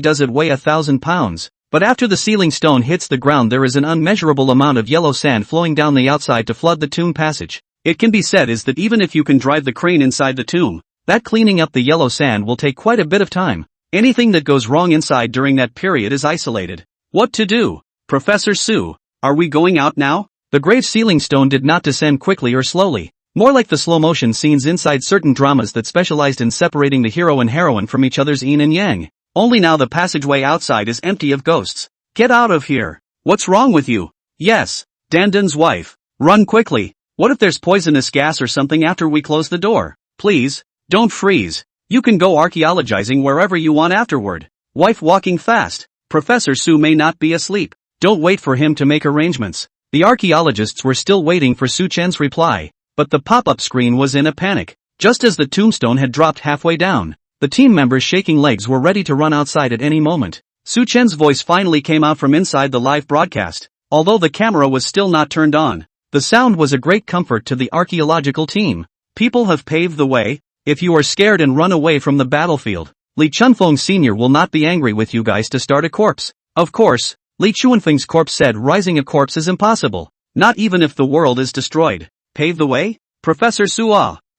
does it weigh 1,000 pounds, but after the sealing stone hits the ground there is an unmeasurable amount of yellow sand flowing down the outside to flood the tomb passage. It can be said is that even if you can drive the crane inside the tomb, that cleaning up the yellow sand will take quite a bit of time. Anything that goes wrong inside during that period is isolated. What to do? Professor Su, are we going out now? The grave sealing stone did not descend quickly or slowly, more like the slow-motion scenes inside certain dramas that specialized in separating the hero and heroine from each other's yin and yang. Only now the passageway outside is empty of ghosts. Get out of here. What's wrong with you? Yes, Dandan's wife. Run quickly. What if there's poisonous gas or something after we close the door? Please, don't freeze. You can go archaeologizing wherever you want afterward. Wife walking fast. Professor Su may not be asleep. Don't wait for him to make arrangements. The archaeologists were still waiting for Su Chen's reply, but the pop-up screen was in a panic. Just as the tombstone had dropped halfway down, the team members' shaking legs were ready to run outside at any moment. Su Chen's voice finally came out from inside the live broadcast. Although the camera was still not turned on, the sound was a great comfort to the archaeological team. People have paved the way. If you are scared and run away from the battlefield, Li Chunfeng Sr. will not be angry with you guys to start a corpse. Of course, Li Chuanfeng's corpse said rising a corpse is impossible. Not even if the world is destroyed. Pave the way? Professor Su,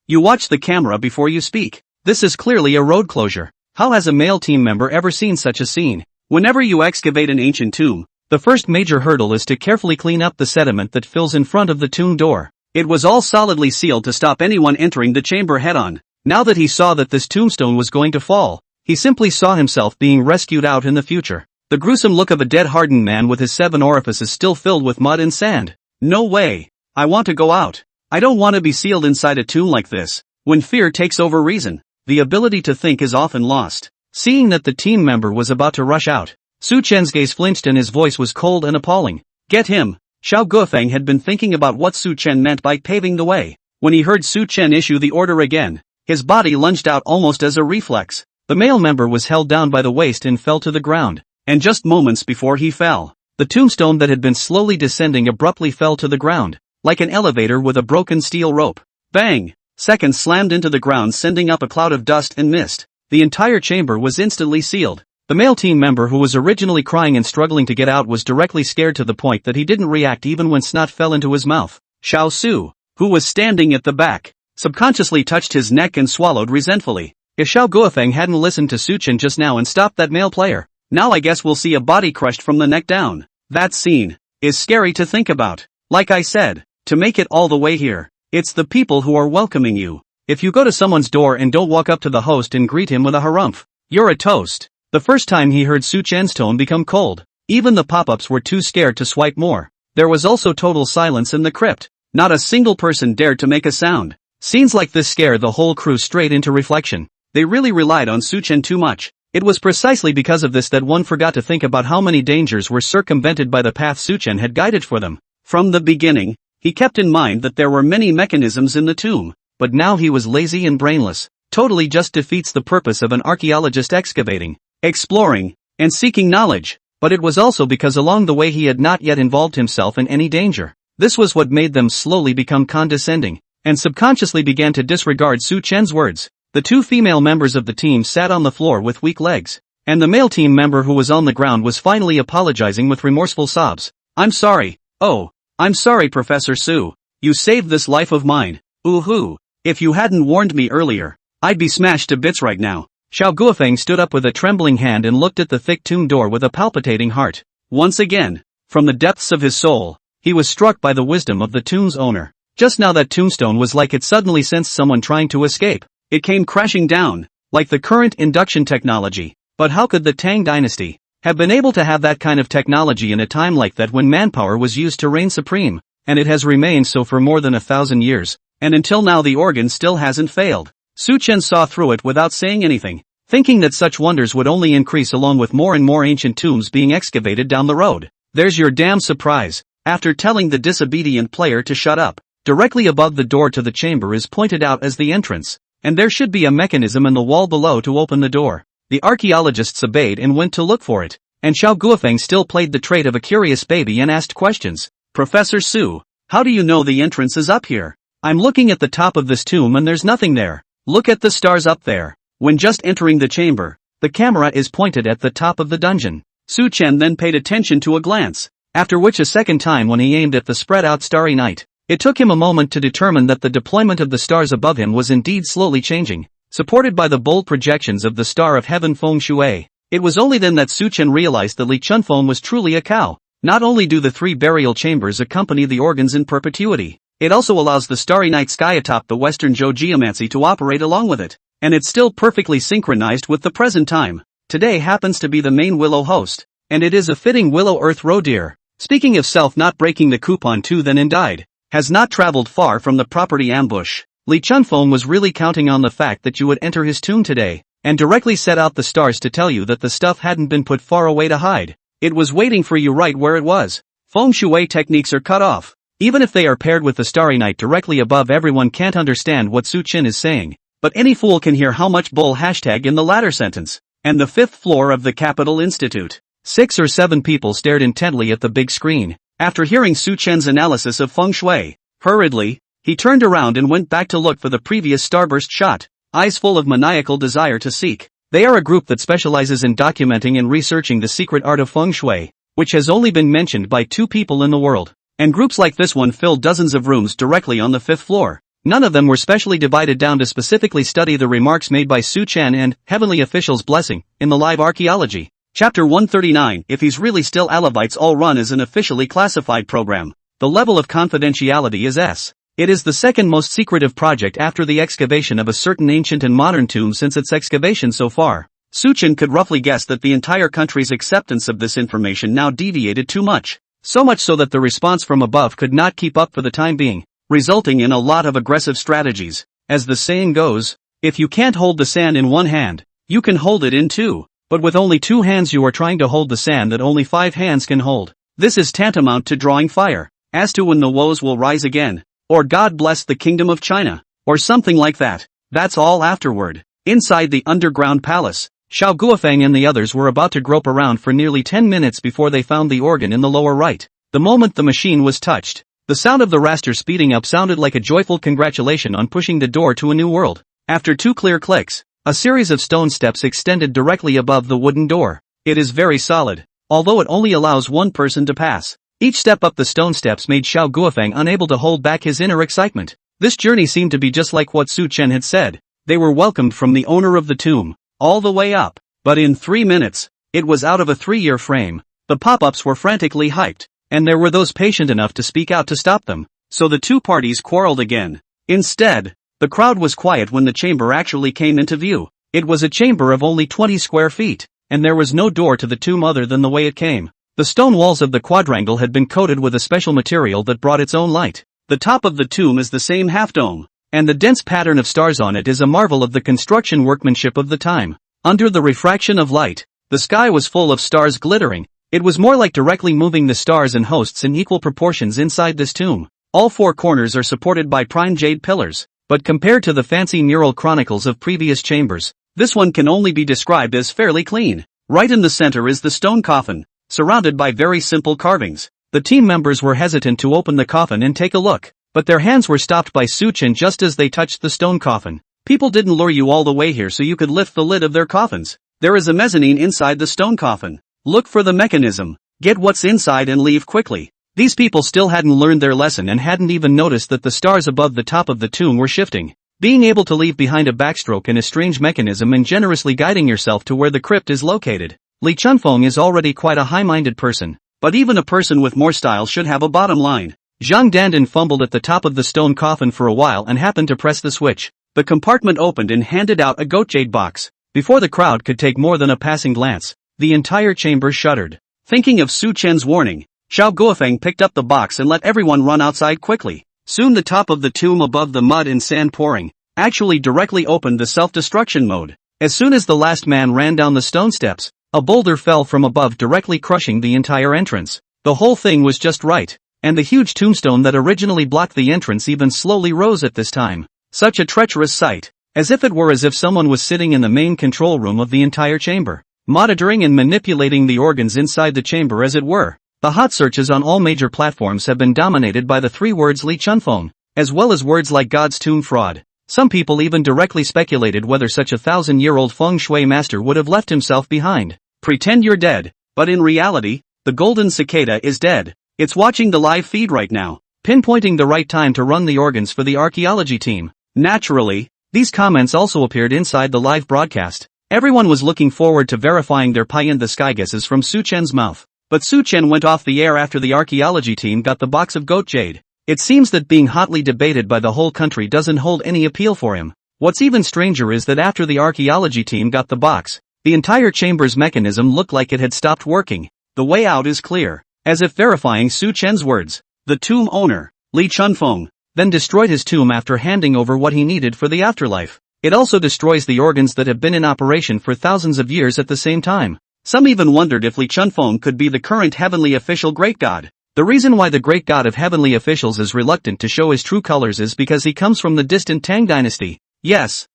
you watch the camera before you speak. This is clearly a road closure. How has a male team member ever seen such a scene? Whenever you excavate an ancient tomb, the first major hurdle is to carefully clean up the sediment that fills in front of the tomb door. It was all solidly sealed to stop anyone entering the chamber head-on. Now that he saw that this tombstone was going to fall, he simply saw himself being rescued out in the future. The gruesome look of a dead hardened man with his 7 orifices still filled with mud and sand. No way. I want to go out. I don't want to be sealed inside a tomb like this. When fear takes over reason, the ability to think is often lost. Seeing that the team member was about to rush out, Su Chen's gaze flinched and his voice was cold and appalling. Get him! Xiao Guofeng had been thinking about what Su Chen meant by paving the way. When he heard Su Chen issue the order again, his body lunged out almost as a reflex. The male member was held down by the waist and fell to the ground. And just moments before he fell, the tombstone that had been slowly descending abruptly fell to the ground, like an elevator with a broken steel rope. Bang! Seconds slammed into the ground, sending up a cloud of dust and mist. The entire chamber was instantly sealed. The male team member who was originally crying and struggling to get out was directly scared to the point that he didn't react even when snot fell into his mouth. Xiao Su, who was standing at the back, subconsciously touched his neck and swallowed resentfully. If Xiao Guofeng hadn't listened to Su Chen just now and stopped that male player, now I guess we'll see a body crushed from the neck down. That scene is scary to think about. Like I said, to make it all the way here, it's the people who are welcoming you. If you go to someone's door and don't walk up to the host and greet him with a harumph, you're a toast. The first time he heard Su Chen's tone become cold, even the pop-ups were too scared to swipe more. There was also total silence in the crypt. Not a single person dared to make a sound. Scenes like this scare the whole crew straight into reflection. They really relied on Su Chen too much. It was precisely because of this that one forgot to think about how many dangers were circumvented by the path Su Chen had guided for them. From the beginning, he kept in mind that there were many mechanisms in the tomb, but now he was lazy and brainless. Totally just defeats the purpose of an archaeologist excavating, exploring, and seeking knowledge. But it was also because along the way he had not yet involved himself in any danger. This was what made them slowly become condescending, and subconsciously began to disregard Su Chen's words. The two female members of the team sat on the floor with weak legs, and the male team member who was on the ground was finally apologizing with remorseful sobs. I'm sorry. Oh, I'm sorry, Professor Su. You saved this life of mine. Ooh-hoo. If you hadn't warned me earlier, I'd be smashed to bits right now. Xiao Guofeng stood up with a trembling hand and looked at the thick tomb door with a palpitating heart. Once again, from the depths of his soul, he was struck by the wisdom of the tomb's owner. Just now that tombstone was like it suddenly sensed someone trying to escape. It came crashing down, like the current induction technology. But how could the Tang dynasty have been able to have that kind of technology in a time like that when manpower was used to reign supreme? And it has remained so for more than 1,000 years. And until now the organ still hasn't failed. Su Chen saw through it without saying anything, thinking that such wonders would only increase along with more and more ancient tombs being excavated down the road. There's your damn surprise. After telling the disobedient player to shut up, directly above the door to the chamber is pointed out as the entrance, and there should be a mechanism in the wall below to open the door. The archaeologists obeyed and went to look for it, and Xiao Guofeng still played the trait of a curious baby and asked questions. Professor Su, how do you know the entrance is up here? I'm looking at the top of this tomb and there's nothing there. Look at the stars up there. When just entering the chamber, the camera is pointed at the top of the dungeon. Su Chen then paid attention to a glance, after which a second time when he aimed at the spread-out starry night. It took him a moment to determine that the deployment of the stars above him was indeed slowly changing, supported by the bold projections of the star of heaven Feng Shui. It was only then that Su Chen realized that Li Chunfeng was truly a cow. Not only do the three burial chambers accompany the organs in perpetuity, it also allows the starry night sky atop the western Zhou geomancy to operate along with it, and it's still perfectly synchronized with the present time. Today happens to be the main Willow host, and it is a fitting Willow Earth roe deer. Speaking of self not breaking the coupon too then and died, has not traveled far from the property ambush. Li Chunfeng was really counting on the fact that you would enter his tomb today, and directly set out the stars to tell you that the stuff hadn't been put far away to hide. It was waiting for you right where it was. Feng Shui techniques are cut off. Even if they are paired with the starry night directly above, everyone can't understand what Su Chen is saying, but any fool can hear how much bull hashtag in the latter sentence. And the fifth floor of the Capital Institute. 6 or 7 people stared intently at the big screen. After hearing Su Chen's analysis of Feng Shui, hurriedly, he turned around and went back to look for the previous starburst shot, eyes full of maniacal desire to seek. They are a group that specializes in documenting and researching the secret art of Feng Shui, which has only been mentioned by 2 people in the world. And groups like this one fill dozens of rooms directly on the 5th floor. None of them were specially divided down to specifically study the remarks made by Su Chen and heavenly officials' blessing in the live archaeology. Chapter 139. If he's really still Alevites all run as an officially classified program. The level of confidentiality is S. It is the second most secretive project after the excavation of a certain ancient and modern tomb since its excavation so far. Su Chen could roughly guess that the entire country's acceptance of this information now deviated too much. So much so that the response from above could not keep up for the time being, resulting in a lot of aggressive strategies. As the saying goes, if you can't hold the sand in one hand, you can hold it in 2. But with only 2 hands you are trying to hold the sand that only 5 hands can hold. This is tantamount to drawing fire. As to when the woes will rise again, or God bless the kingdom of China, or something like that, that's all afterward. Inside the underground palace, Xiao Guofeng and the others were about to grope around for nearly 10 minutes before they found the organ in the lower right. The moment the machine was touched, the sound of the raster speeding up sounded like a joyful congratulation on pushing the door to a new world. After 2 clear clicks, A series of stone steps extended directly above the wooden door. It is very solid, although it only allows one person to pass. Each step up the stone steps made Xiao Guofeng unable to hold back his inner excitement. This journey seemed to be just like what Su Chen had said. They were welcomed from the owner of the tomb, all the way up. But in 3 minutes, it was out of a 3-year frame. The pop-ups were frantically hyped, and there were those patient enough to speak out to stop them. So the two parties quarreled again. Instead, the crowd was quiet when the chamber actually came into view. It was a chamber of only 20 square feet, and there was no door to the tomb other than the way it came. The stone walls of the quadrangle had been coated with a special material that brought its own light. The top of the tomb is the same half-dome, and the dense pattern of stars on it is a marvel of the construction workmanship of the time. Under the refraction of light, the sky was full of stars glittering. It was more like directly moving the stars and hosts in equal proportions inside this tomb. All 4 corners are supported by prime jade pillars. But compared to the fancy mural chronicles of previous chambers, this one can only be described as fairly clean. Right in the center is the stone coffin, surrounded by very simple carvings. The team members were hesitant to open the coffin and take a look, but their hands were stopped by Su Chen just as they touched the stone coffin. People didn't lure you all the way here so you could lift the lid of their coffins. There is a mezzanine inside the stone coffin. Look for the mechanism, get what's inside and leave quickly. These people still hadn't learned their lesson and hadn't even noticed that the stars above the top of the tomb were shifting. Being able to leave behind a backstroke and a strange mechanism and generously guiding yourself to where the crypt is located. Li Chunfeng is already quite a high-minded person, but even a person with more style should have a bottom line. Zhang Dandan fumbled at the top of the stone coffin for a while and happened to press the switch. The compartment opened and handed out a goat jade box. Before the crowd could take more than a passing glance, the entire chamber shuddered. Thinking of Su Chen's warning, Xiao Guofeng picked up the box and let everyone run outside quickly. Soon the top of the tomb above the mud and sand pouring actually directly opened the self-destruction mode. As soon as the last man ran down the stone steps, a boulder fell from above directly crushing the entire entrance. The whole thing was just right, and the huge tombstone that originally blocked the entrance even slowly rose at this time. Such a treacherous sight, as if someone was sitting in the main control room of the entire chamber, monitoring and manipulating the organs inside the chamber as it were. The hot searches on all major platforms have been dominated by the 3 words Li Chunfeng, as well as words like God's tomb fraud. Some people even directly speculated whether such a 1,000-year-old feng shui master would have left himself behind. Pretend you're dead, but in reality, the golden cicada is dead. It's watching the live feed right now, pinpointing the right time to run the organs for the archaeology team. Naturally, these comments also appeared inside the live broadcast. Everyone was looking forward to verifying their pie-in-the-sky guesses from Su Chen's mouth. But Su Chen went off the air after the archaeology team got the box of goat jade. It seems that being hotly debated by the whole country doesn't hold any appeal for him. What's even stranger is that after the archaeology team got the box, the entire chamber's mechanism looked like it had stopped working. The way out is clear. As if verifying Su Chen's words, the tomb owner, Li Chunfeng, then destroyed his tomb after handing over what he needed for the afterlife. It also destroys the organs that have been in operation for thousands of years at the same time. Some even wondered if Li Chunfeng could be the current heavenly official great god. The reason why the great god of heavenly officials is reluctant to show his true colors is because he comes from the distant Tang dynasty. Yes,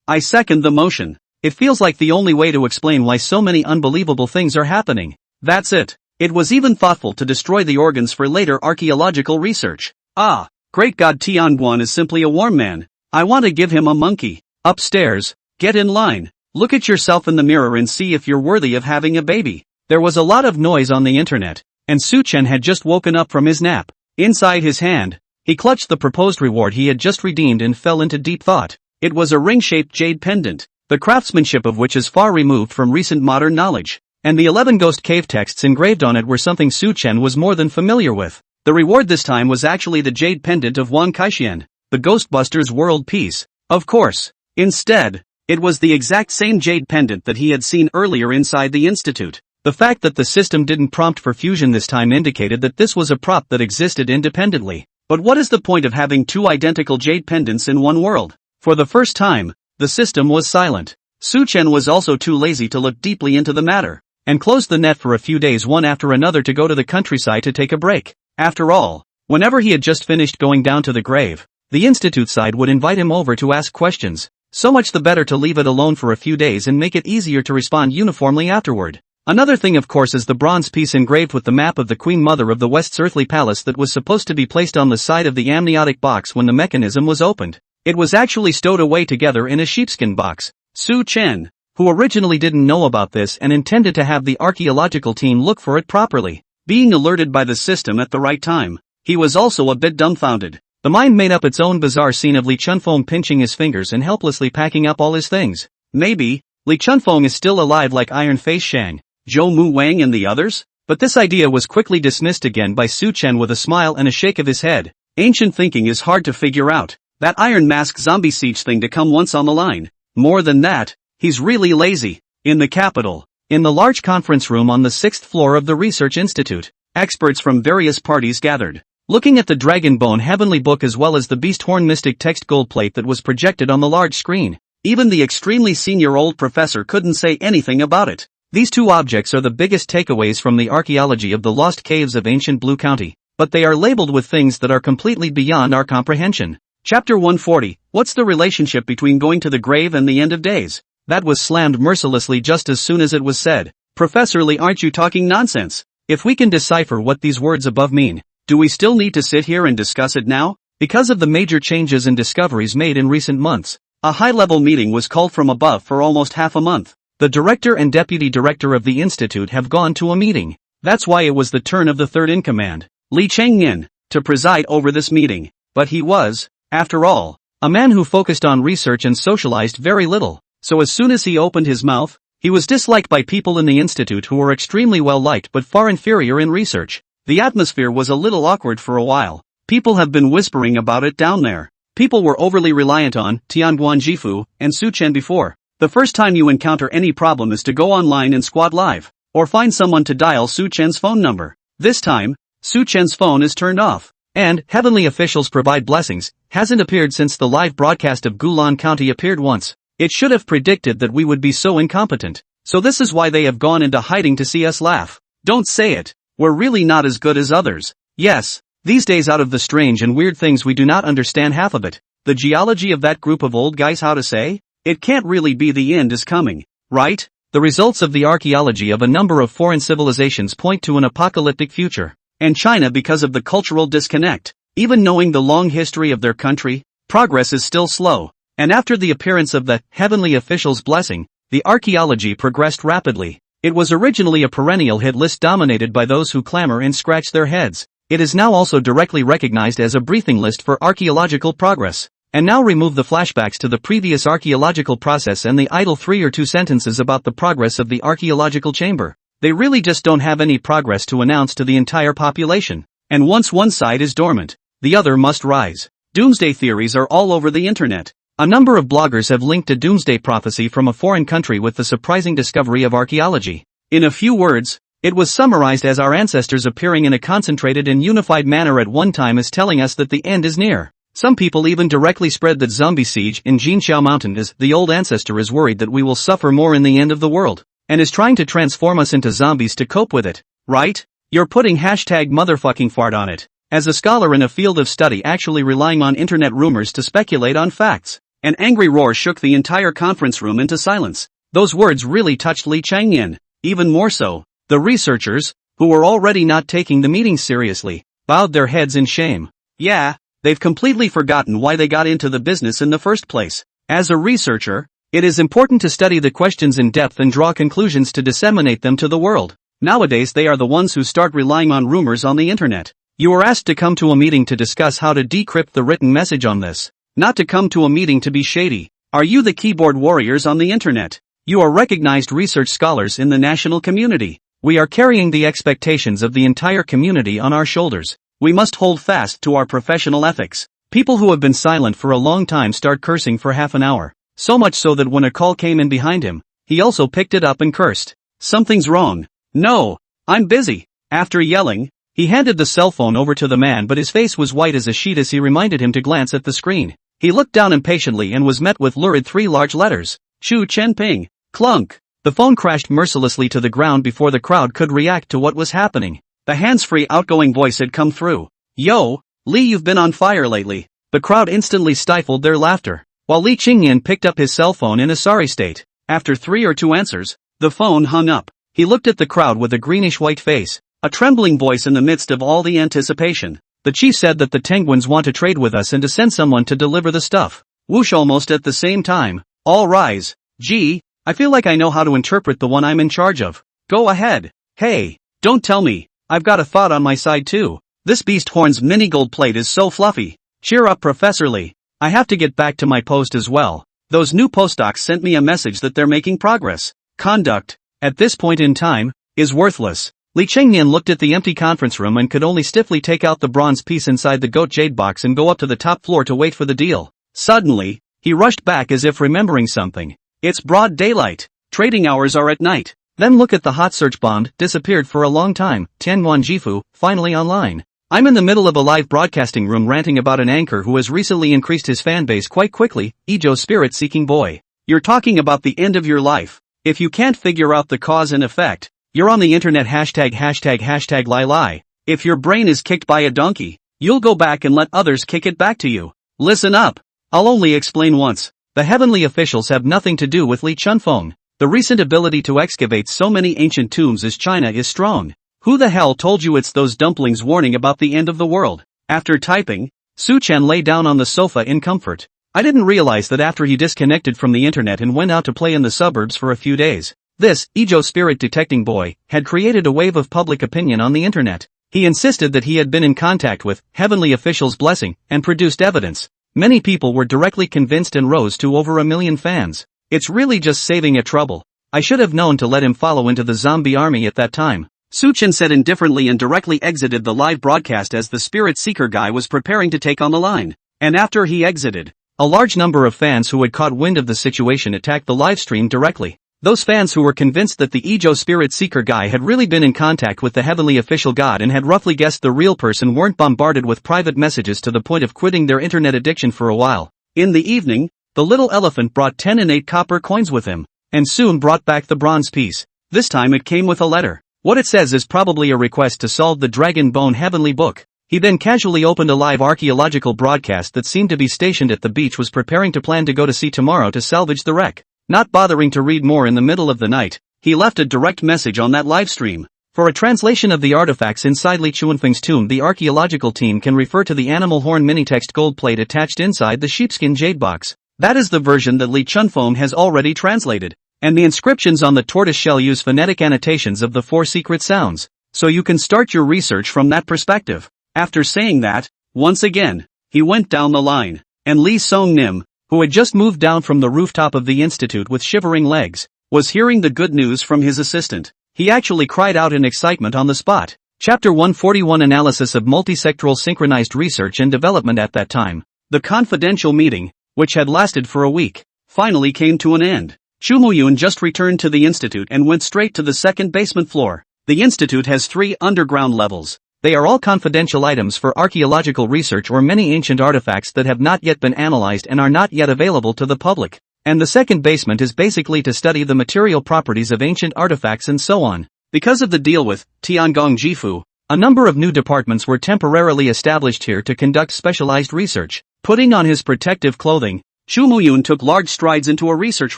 I second the motion. It feels like the only way to explain why so many unbelievable things are happening. That's it. It was even thoughtful to destroy the organs for later archaeological research. Ah, great god Tianguan is simply a warm man. I want to give him a monkey. Upstairs, get in line. Look at yourself in the mirror and see if you're worthy of having a baby. There was a lot of noise on the internet, and Su Chen had just woken up from his nap. Inside his hand, he clutched the proposed reward he had just redeemed and fell into deep thought. It was a ring-shaped jade pendant, the craftsmanship of which is far removed from recent modern knowledge, and the 11 ghost cave texts engraved on it were something Su Chen was more than familiar with. The reward this time was actually the jade pendant of Wang Kaixian, the Ghostbusters world piece. Of course. Instead, it was the exact same jade pendant that he had seen earlier inside the institute. The fact that the system didn't prompt for fusion this time indicated that this was a prop that existed independently. But what is the point of having 2 identical jade pendants in one world? For the first time, the system was silent. Su Chen was also too lazy to look deeply into the matter, and closed the net for a few days one after another to go to the countryside to take a break. After all, whenever he had just finished going down to the grave, the institute side would invite him over to ask questions. So much the better to leave it alone for a few days and make it easier to respond uniformly afterward. Another thing of course is the bronze piece engraved with the map of the Queen Mother of the West's earthly palace that was supposed to be placed on the side of the amniotic box when the mechanism was opened. It was actually stowed away together in a sheepskin box. Su Chen, who originally didn't know about this and intended to have the archaeological team look for it properly, being alerted by the system at the right time, he was also a bit dumbfounded. The mind made up its own bizarre scene of Li Chunfeng pinching his fingers and helplessly packing up all his things. Maybe, Li Chunfeng is still alive like Iron Face Shang, Zhou Mu Wang and the others? But this idea was quickly dismissed again by Su Chen with a smile and a shake of his head. Ancient thinking is hard to figure out. That Iron Mask zombie siege thing to come once on the line. More than that, he's really lazy. In the capital, in the large conference room on the 6th floor of the Research Institute, experts from various parties gathered, looking at the Dragon Bone Heavenly Book as well as the Beast Horn Mystic text gold plate that was projected on the large screen. Even the extremely senior old professor couldn't say anything about it. These two objects are the biggest takeaways from the archaeology of the lost caves of ancient Blue County, but they are labeled with things that are completely beyond our comprehension. Chapter 140, What's the relationship between going to the grave and the end of days? That was slammed mercilessly just as soon as it was said. Professor Lee, aren't you talking nonsense? If we can decipher what these words above mean, do we still need to sit here and discuss it now? Because of the major changes and discoveries made in recent months, a high-level meeting was called from above for almost half a month. The director and deputy director of the institute have gone to a meeting. That's why it was the turn of the third-in-command, Li Changyin, to preside over this meeting. But he was, after all, a man who focused on research and socialized very little. So as soon as he opened his mouth, he was disliked by people in the institute who were extremely well-liked but far inferior in research. The atmosphere was a little awkward for a while. People have been whispering about it down there. People were overly reliant on Tianguan Jifu and Su Chen before. The first time you encounter any problem is to go online and squad live, or find someone to dial Su Chen's phone number. This time, Su Chen's phone is turned off, and heavenly officials provide blessings hasn't appeared since the live broadcast of Gulan County appeared once. It should have predicted that we would be so incompetent. So this is why they have gone into hiding to see us laugh. Don't say it. We're really not as good as others. Yes, these days out of the strange and weird things we do not understand half of it. The geology of that group of old guys, how to say? It can't really be the end is coming, right? The results of the archaeology of a number of foreign civilizations point to an apocalyptic future. And China, because of the cultural disconnect, even knowing the long history of their country, progress is still slow. And after the appearance of the heavenly official's blessing, the archaeology progressed rapidly. It was originally a perennial hit list dominated by those who clamor and scratch their heads. It is now also directly recognized as a briefing list for archaeological progress. And now remove the flashbacks to the previous archaeological process and the idle 3 or 2 sentences about the progress of the archaeological chamber. They really just don't have any progress to announce to the entire population. And once one side is dormant, the other must rise. Doomsday theories are all over the internet. A number of bloggers have linked a doomsday prophecy from a foreign country with the surprising discovery of archaeology. In a few words, it was summarized as our ancestors appearing in a concentrated and unified manner at one time is telling us that the end is near. Some people even directly spread that zombie siege in Jinxiao Mountain is the old ancestor is worried that we will suffer more in the end of the world, and is trying to transform us into zombies to cope with it, right? You're putting hashtag motherfucking fart on it. As a scholar in a field of study actually relying on internet rumors to speculate on facts. An angry roar shook the entire conference room into silence. Those words really touched Li Changyin. Even more so, the researchers, who were already not taking the meeting seriously, bowed their heads in shame. Yeah, they've completely forgotten why they got into the business in the first place. As a researcher, it is important to study the questions in depth and draw conclusions to disseminate them to the world. Nowadays they are the ones who start relying on rumors on the internet. You were asked to come to a meeting to discuss how to decrypt the written message on this. Not to come to a meeting to be shady. Are you the keyboard warriors on the internet? You are recognized research scholars in the national community. We are carrying the expectations of the entire community on our shoulders. We must hold fast to our professional ethics. People who have been silent for a long time start cursing for half an hour. So much so that when a call came in behind him, he also picked it up and cursed. Something's wrong. No, I'm busy. After yelling, he handed the cell phone over to the man, but his face was white as a sheet as he reminded him to glance at the screen. He looked down impatiently and was met with lurid 3 large letters. Chu Chenping. Clunk. The phone crashed mercilessly to the ground before the crowd could react to what was happening. The hands-free outgoing voice had come through. Yo, Li, you've been on fire lately. The crowd instantly stifled their laughter, while Li Qingyan picked up his cell phone in a sorry state. After 3 or 2 answers, the phone hung up. He looked at the crowd with a greenish-white face, a trembling voice in the midst of all the anticipation. The chief said that the Tenguins want to trade with us and to send someone to deliver the stuff. Whoosh almost at the same time. All rise. Gee, I feel like I know how to interpret the one I'm in charge of. Go ahead. Hey, don't tell me. I've got a thought on my side too. This beast horn's mini gold plate is so fluffy. Cheer up, Professor Lee. I have to get back to my post as well. Those new postdocs sent me a message that they're making progress. Conduct, at this point in time, is worthless. Li Chengnian looked at the empty conference room and could only stiffly take out the bronze piece inside the goat jade box and go up to the top floor to wait for the deal. Suddenly, he rushed back as if remembering something. It's broad daylight. Trading hours are at night. Then look at the hot search bomb, disappeared for a long time. Tianyuan Jifu, finally online. I'm in the middle of a live broadcasting room ranting about an anchor who has recently increased his fan base quite quickly, Ijo spirit-seeking boy. You're talking about the end of your life. If you can't figure out the cause and effect, you're on the internet hashtag lie lie. If your brain is kicked by a donkey, you'll go back and let others kick it back to you. Listen up. I'll only explain once. The heavenly officials have nothing to do with Li Chunfeng. The recent ability to excavate so many ancient tombs as China is strong. Who the hell told you it's those dumplings warning about the end of the world? After typing, Su Chen lay down on the sofa in comfort. I didn't realize that after he disconnected from the internet and went out to play in the suburbs for a few days, this, Ijo spirit detecting boy, had created a wave of public opinion on the internet. He insisted that he had been in contact with heavenly officials' blessing and produced evidence. Many people were directly convinced and rose to over 1 million fans. It's really just saving a trouble. I should have known to let him follow into the zombie army at that time. Su Chen said indifferently and directly exited the live broadcast as the spirit seeker guy was preparing to take on the line. And after he exited, a large number of fans who had caught wind of the situation attacked the live stream directly. Those fans who were convinced that the Ijo spirit seeker guy had really been in contact with the heavenly official god and had roughly guessed the real person weren't bombarded with private messages to the point of quitting their internet addiction for a while. In the evening, the little elephant brought 10 and 8 copper coins with him, and soon brought back the bronze piece. This time it came with a letter. What it says is probably a request to solve the Dragon Bone Heavenly Book. He then casually opened a live archaeological broadcast that seemed to be stationed at the beach was preparing to plan to go to sea tomorrow to salvage the wreck. Not bothering to read more in the middle of the night, he left a direct message on that live stream. For a translation of the artifacts inside Li Chunfeng's tomb, the archaeological team can refer to the animal horn mini-text gold plate attached inside the sheepskin jade box. That is the version that Li Chunfeng has already translated. And the inscriptions on the tortoiseshell use phonetic annotations of the 4 secret sounds, so you can start your research from that perspective. After saying that, once again, he went down the line, and Li Song-nim, who had just moved down from the rooftop of the institute with shivering legs, was hearing the good news from his assistant. He actually cried out in excitement on the spot. Chapter 141 Analysis of Multisectoral Synchronized Research and Development. At that time, the confidential meeting, which had lasted for a week, finally came to an end. Chu Muyun just returned to the institute and went straight to the second basement floor. The institute has 3 underground levels. They are all confidential items for archaeological research or many ancient artifacts that have not yet been analyzed and are not yet available to the public. And the second basement is basically to study the material properties of ancient artifacts and so on. Because of the deal with Tiangong Jifu, a number of new departments were temporarily established here to conduct specialized research. Putting on his protective clothing, Chu Muyun took large strides into a research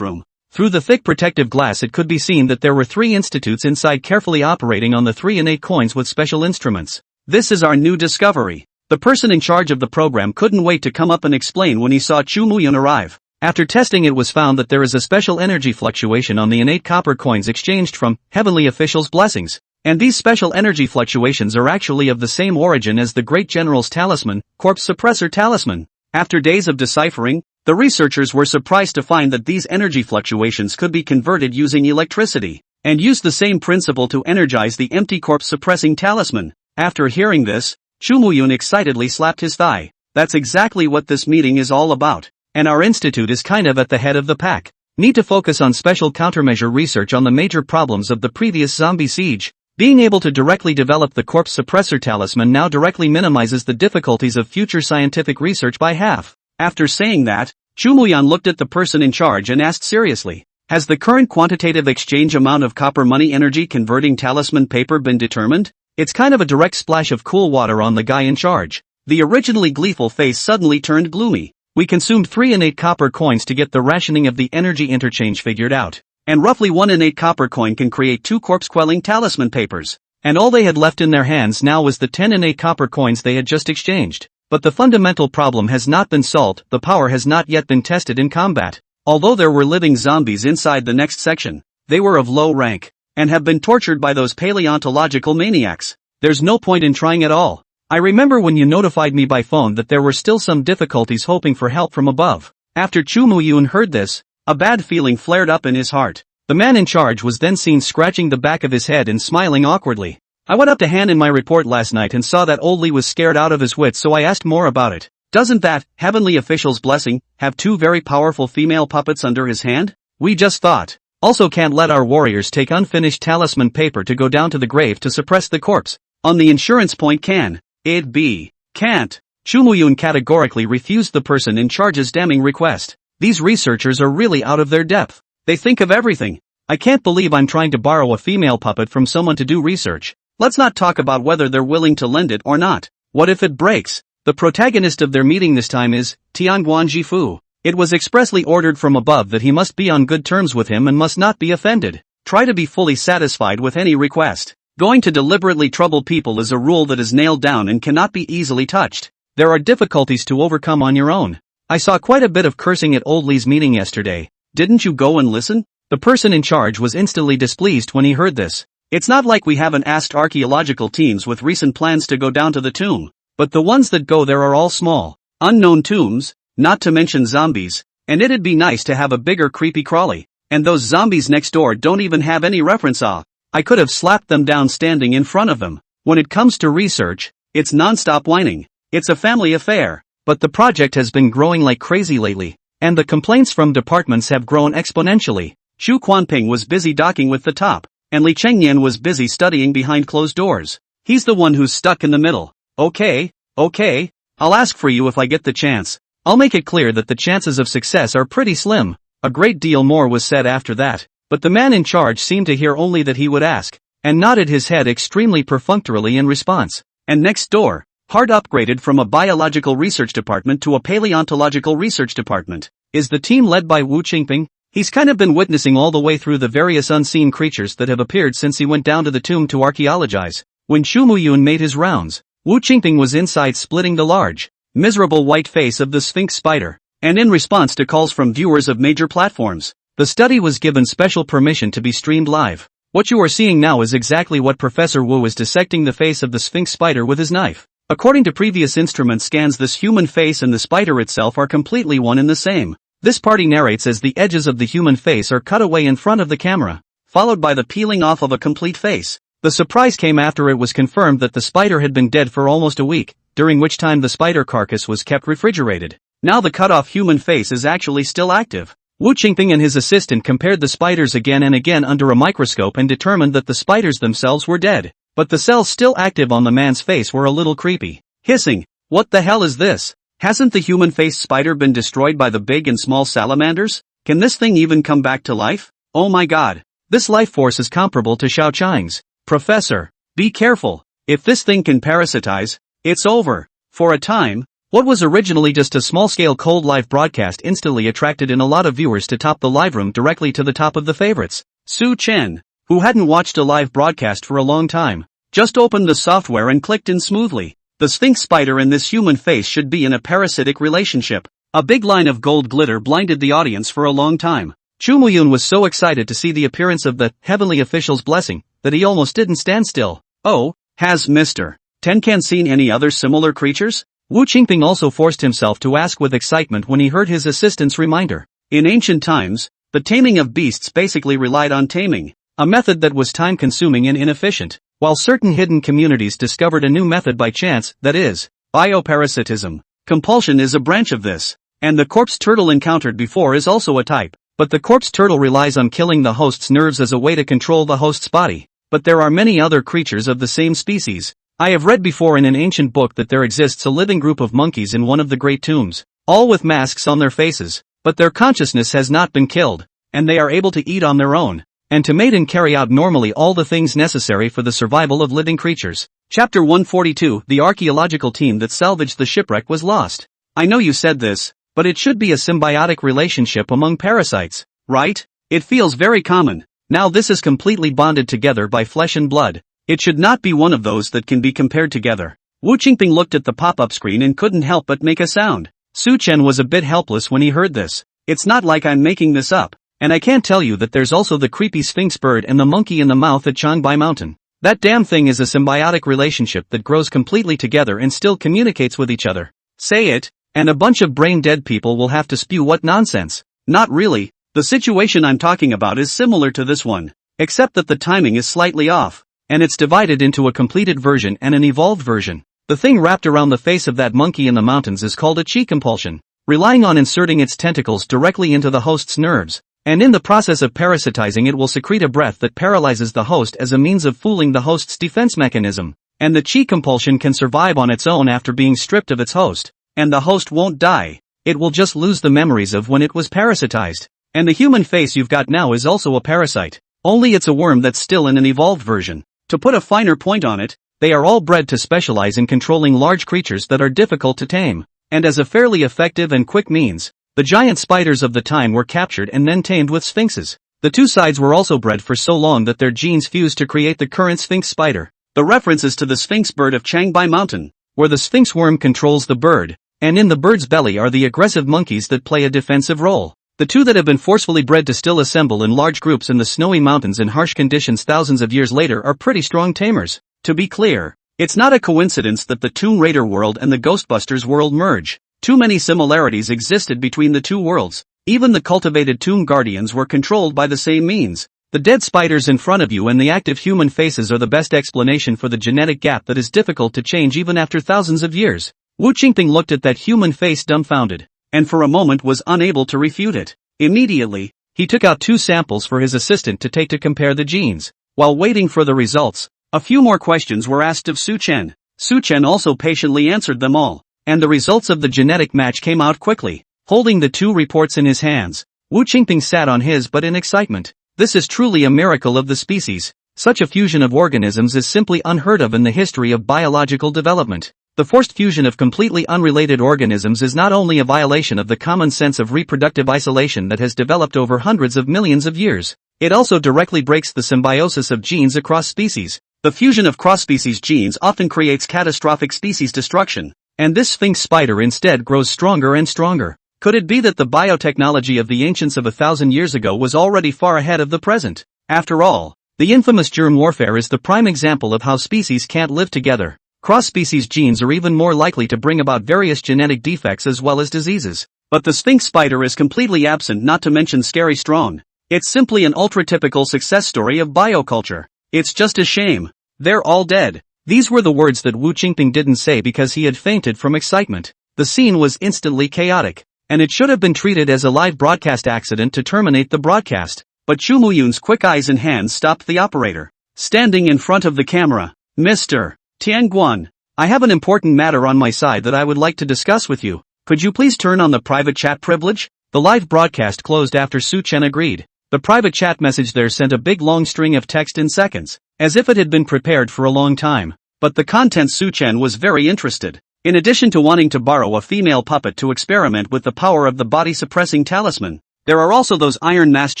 room. Through the thick protective glass it could be seen that there were 3 institutes inside carefully operating on the 3 and 8 coins with special instruments. This is our new discovery. The person in charge of the program couldn't wait to come up and explain when he saw Chu Muyun arrive. After testing it was found that there is a special energy fluctuation on the innate copper coins exchanged from heavenly officials' blessings. And these special energy fluctuations are actually of the same origin as the Great General's talisman, Corpse Suppressor Talisman. After days of deciphering, the researchers were surprised to find that these energy fluctuations could be converted using electricity, and used the same principle to energize the empty corpse-suppressing talisman. After hearing this, Chu Muyun excitedly slapped his thigh. That's exactly what this meeting is all about, and our institute is kind of at the head of the pack. Need to focus on special countermeasure research on the major problems of the previous zombie siege. Being able to directly develop the corpse suppressor talisman now directly minimizes the difficulties of future scientific research by half. After saying that, Chu Muyun looked at the person in charge and asked seriously, has the current quantitative exchange amount of copper money energy converting talisman paper been determined? It's kind of a direct splash of cool water on the guy in charge. The originally gleeful face suddenly turned gloomy. We consumed 3 and 8 copper coins to get the rationing of the energy interchange figured out. And roughly 1 and 8 copper coin can create 2 corpse-quelling talisman papers. And all they had left in their hands now was the 10 and 8 copper coins they had just exchanged. But the fundamental problem has not been solved, the power has not yet been tested in combat. Although there were living zombies inside the next section, they were of low rank, and have been tortured by those paleontological maniacs. There's no point in trying at all. I remember when you notified me by phone that there were still some difficulties hoping for help from above. After Qilin heard this, a bad feeling flared up in his heart. The man in charge was then seen scratching the back of his head and smiling awkwardly. I went up to hand in my report last night and saw that old Lee was scared out of his wits, so I asked more about it. Doesn't that heavenly official's blessing have two very powerful female puppets under his hand? We just thought. Also can't let our warriors take unfinished talisman paper to go down to the grave to suppress the corpse. On the insurance point, can it be? Can't. Qilin categorically refused the person in charge's damning request. These researchers are really out of their depth. They think of everything. I can't believe I'm trying to borrow a female puppet from someone to do research. Let's not talk about whether they're willing to lend it or not. What if it breaks? The protagonist of their meeting this time is Tianguan Jifu. It was expressly ordered from above that he must be on good terms with him and must not be offended. Try to be fully satisfied with any request. Going to deliberately trouble people is a rule that is nailed down and cannot be easily touched. There are difficulties to overcome on your own. I saw quite a bit of cursing at Old Lee's meeting yesterday. Didn't you go and listen? The person in charge was instantly displeased when he heard this. It's not like we haven't asked archaeological teams with recent plans to go down to the tomb, but the ones that go there are all small, unknown tombs, not to mention zombies, and it'd be nice to have a bigger creepy crawly, and those zombies next door don't even have any reference of. I could have slapped them down standing in front of them. When it comes to research, it's non-stop whining. It's a family affair, but the project has been growing like crazy lately, and the complaints from departments have grown exponentially. Xu Quanping was busy docking with the top, and Li Chengyan was busy studying behind closed doors. He's the one who's stuck in the middle. Okay, I'll ask for you if I get the chance. I'll make it clear that the chances of success are pretty slim. A great deal more was said after that, but the man in charge seemed to hear only that he would ask, and nodded his head extremely perfunctorily in response. And next door, hard upgraded from a biological research department to a paleontological research department, is the team led by Wu Qingping. He's kind of been witnessing all the way through the various unseen creatures that have appeared since he went down to the tomb to archaeologize. When Qilin made his rounds, Wu Qingping was inside splitting the large, miserable white face of the Sphinx spider, and in response to calls from viewers of major platforms, the study was given special permission to be streamed live. What you are seeing now is exactly what Professor Wu is dissecting the face of the Sphinx spider with his knife. According to previous instrument scans, this human face and the spider itself are completely one and the same. This party narrates as the edges of the human face are cut away in front of the camera, followed by the peeling off of a complete face. The surprise came after it was confirmed that the spider had been dead for almost a week, during which time the spider carcass was kept refrigerated. Now the cut-off human face is actually still active. Wu Qingping and his assistant compared the spiders again and again under a microscope and determined that the spiders themselves were dead, but the cells still active on the man's face were a little creepy. Hissing, "What the hell is this? Hasn't the human-faced spider been destroyed by the big and small salamanders? Can this thing even come back to life? Oh my god. This life force is comparable to Shao Chang's. Professor, be careful. If this thing can parasitize, it's over." For a time, what was originally just a small-scale cold live broadcast instantly attracted in a lot of viewers to top the live room directly to the top of the favorites. Su Chen, who hadn't watched a live broadcast for a long time, just opened the software and clicked in smoothly. The Sphinx spider and this human face should be in a parasitic relationship. A big line of gold glitter blinded the audience for a long time. Qilin was so excited to see the appearance of the heavenly official's blessing that he almost didn't stand still. Oh, has Mr. Tenkan seen any other similar creatures? Wu Qingping also forced himself to ask with excitement when he heard his assistant's reminder. In ancient times, the taming of beasts basically relied on taming, a method that was time-consuming and inefficient, while certain hidden communities discovered a new method by chance, that is, bioparasitism. Compulsion is a branch of this, and the corpse turtle encountered before is also a type, but the corpse turtle relies on killing the host's nerves as a way to control the host's body. But there are many other creatures of the same species. I have read before in an ancient book that there exists a living group of monkeys in one of the great tombs, all with masks on their faces, but their consciousness has not been killed, and they are able to eat on their own, and to mate and carry out normally all the things necessary for the survival of living creatures. Chapter 142. The archaeological team that salvaged the shipwreck was lost. I know you said this, but it should be a symbiotic relationship among parasites, right? It feels very common. Now this is completely bonded together by flesh and blood. It should not be one of those that can be compared together. Wu Qingping looked at the pop-up screen and couldn't help but make a sound. Su Chen was a bit helpless when he heard this. It's not like I'm making this up. And I can't tell you that there's also the creepy sphinx bird and the monkey in the mouth at Changbai Mountain. That damn thing is a symbiotic relationship that grows completely together and still communicates with each other. Say it, and a bunch of brain-dead people will have to spew what nonsense. Not really. The situation I'm talking about is similar to this one, except that the timing is slightly off, and it's divided into a completed version and an evolved version. The thing wrapped around the face of that monkey in the mountains is called a chi compulsion, relying on inserting its tentacles directly into the host's nerves, and in the process of parasitizing it will secrete a breath that paralyzes the host as a means of fooling the host's defense mechanism, and the chi compulsion can survive on its own after being stripped of its host, and the host won't die, it will just lose the memories of when it was parasitized. And the human face you've got now is also a parasite, only it's a worm that's still in an evolved version. To put a finer point on it, they are all bred to specialize in controlling large creatures that are difficult to tame, and as a fairly effective and quick means, the giant spiders of the time were captured and then tamed with sphinxes. The two sides were also bred for so long that their genes fused to create the current sphinx spider. The reference is to the sphinx bird of Changbai Mountain, where the sphinx worm controls the bird, and in the bird's belly are the aggressive monkeys that play a defensive role. The two that have been forcefully bred to still assemble in large groups in the snowy mountains in harsh conditions thousands of years later are pretty strong tamers. To be clear, it's not a coincidence that the Tomb Raider world and the Ghostbusters world merge. Too many similarities existed between the two worlds. Even the cultivated tomb guardians were controlled by the same means. The dead spiders in front of you and the active human faces are the best explanation for the genetic gap that is difficult to change even after thousands of years. Wu Qingping looked at that human face dumbfounded, and for a moment was unable to refute it. Immediately, he took out 2 samples for his assistant to take to compare the genes. While waiting for the results, a few more questions were asked of Su Chen. Su Chen also patiently answered them all, and the results of the genetic match came out quickly. Holding the 2 reports in his hands, Wu Qingping sat on his butt in excitement. This is truly a miracle of the species. Such a fusion of organisms is simply unheard of in the history of biological development. The forced fusion of completely unrelated organisms is not only a violation of the common sense of reproductive isolation that has developed over hundreds of millions of years, it also directly breaks the symbiosis of genes across species. The fusion of cross-species genes often creates catastrophic species destruction, and this sphinx spider instead grows stronger and stronger. Could it be that the biotechnology of the ancients of 1,000 years ago was already far ahead of the present? After all, the infamous germ warfare is the prime example of how species can't live together. Cross-species genes are even more likely to bring about various genetic defects as well as diseases. But the sphinx spider is completely absent, not to mention scary strong. It's simply an ultra-typical success story of bioculture. It's just a shame. They're all dead. These were the words that Wu Qingping didn't say because he had fainted from excitement. The scene was instantly chaotic, and it should have been treated as a live broadcast accident to terminate the broadcast. But Chu Muyun's quick eyes and hands stopped the operator. Standing in front of the camera, Mr. Tianguan, I have an important matter on my side that I would like to discuss with you. Could you please turn on the private chat privilege? The live broadcast closed after Su Chen agreed. The private chat message there sent a big long string of text in seconds, as if it had been prepared for a long time. But the content Su Chen was very interested. In addition to wanting to borrow a female puppet to experiment with the power of the body-suppressing talisman, there are also those iron-masked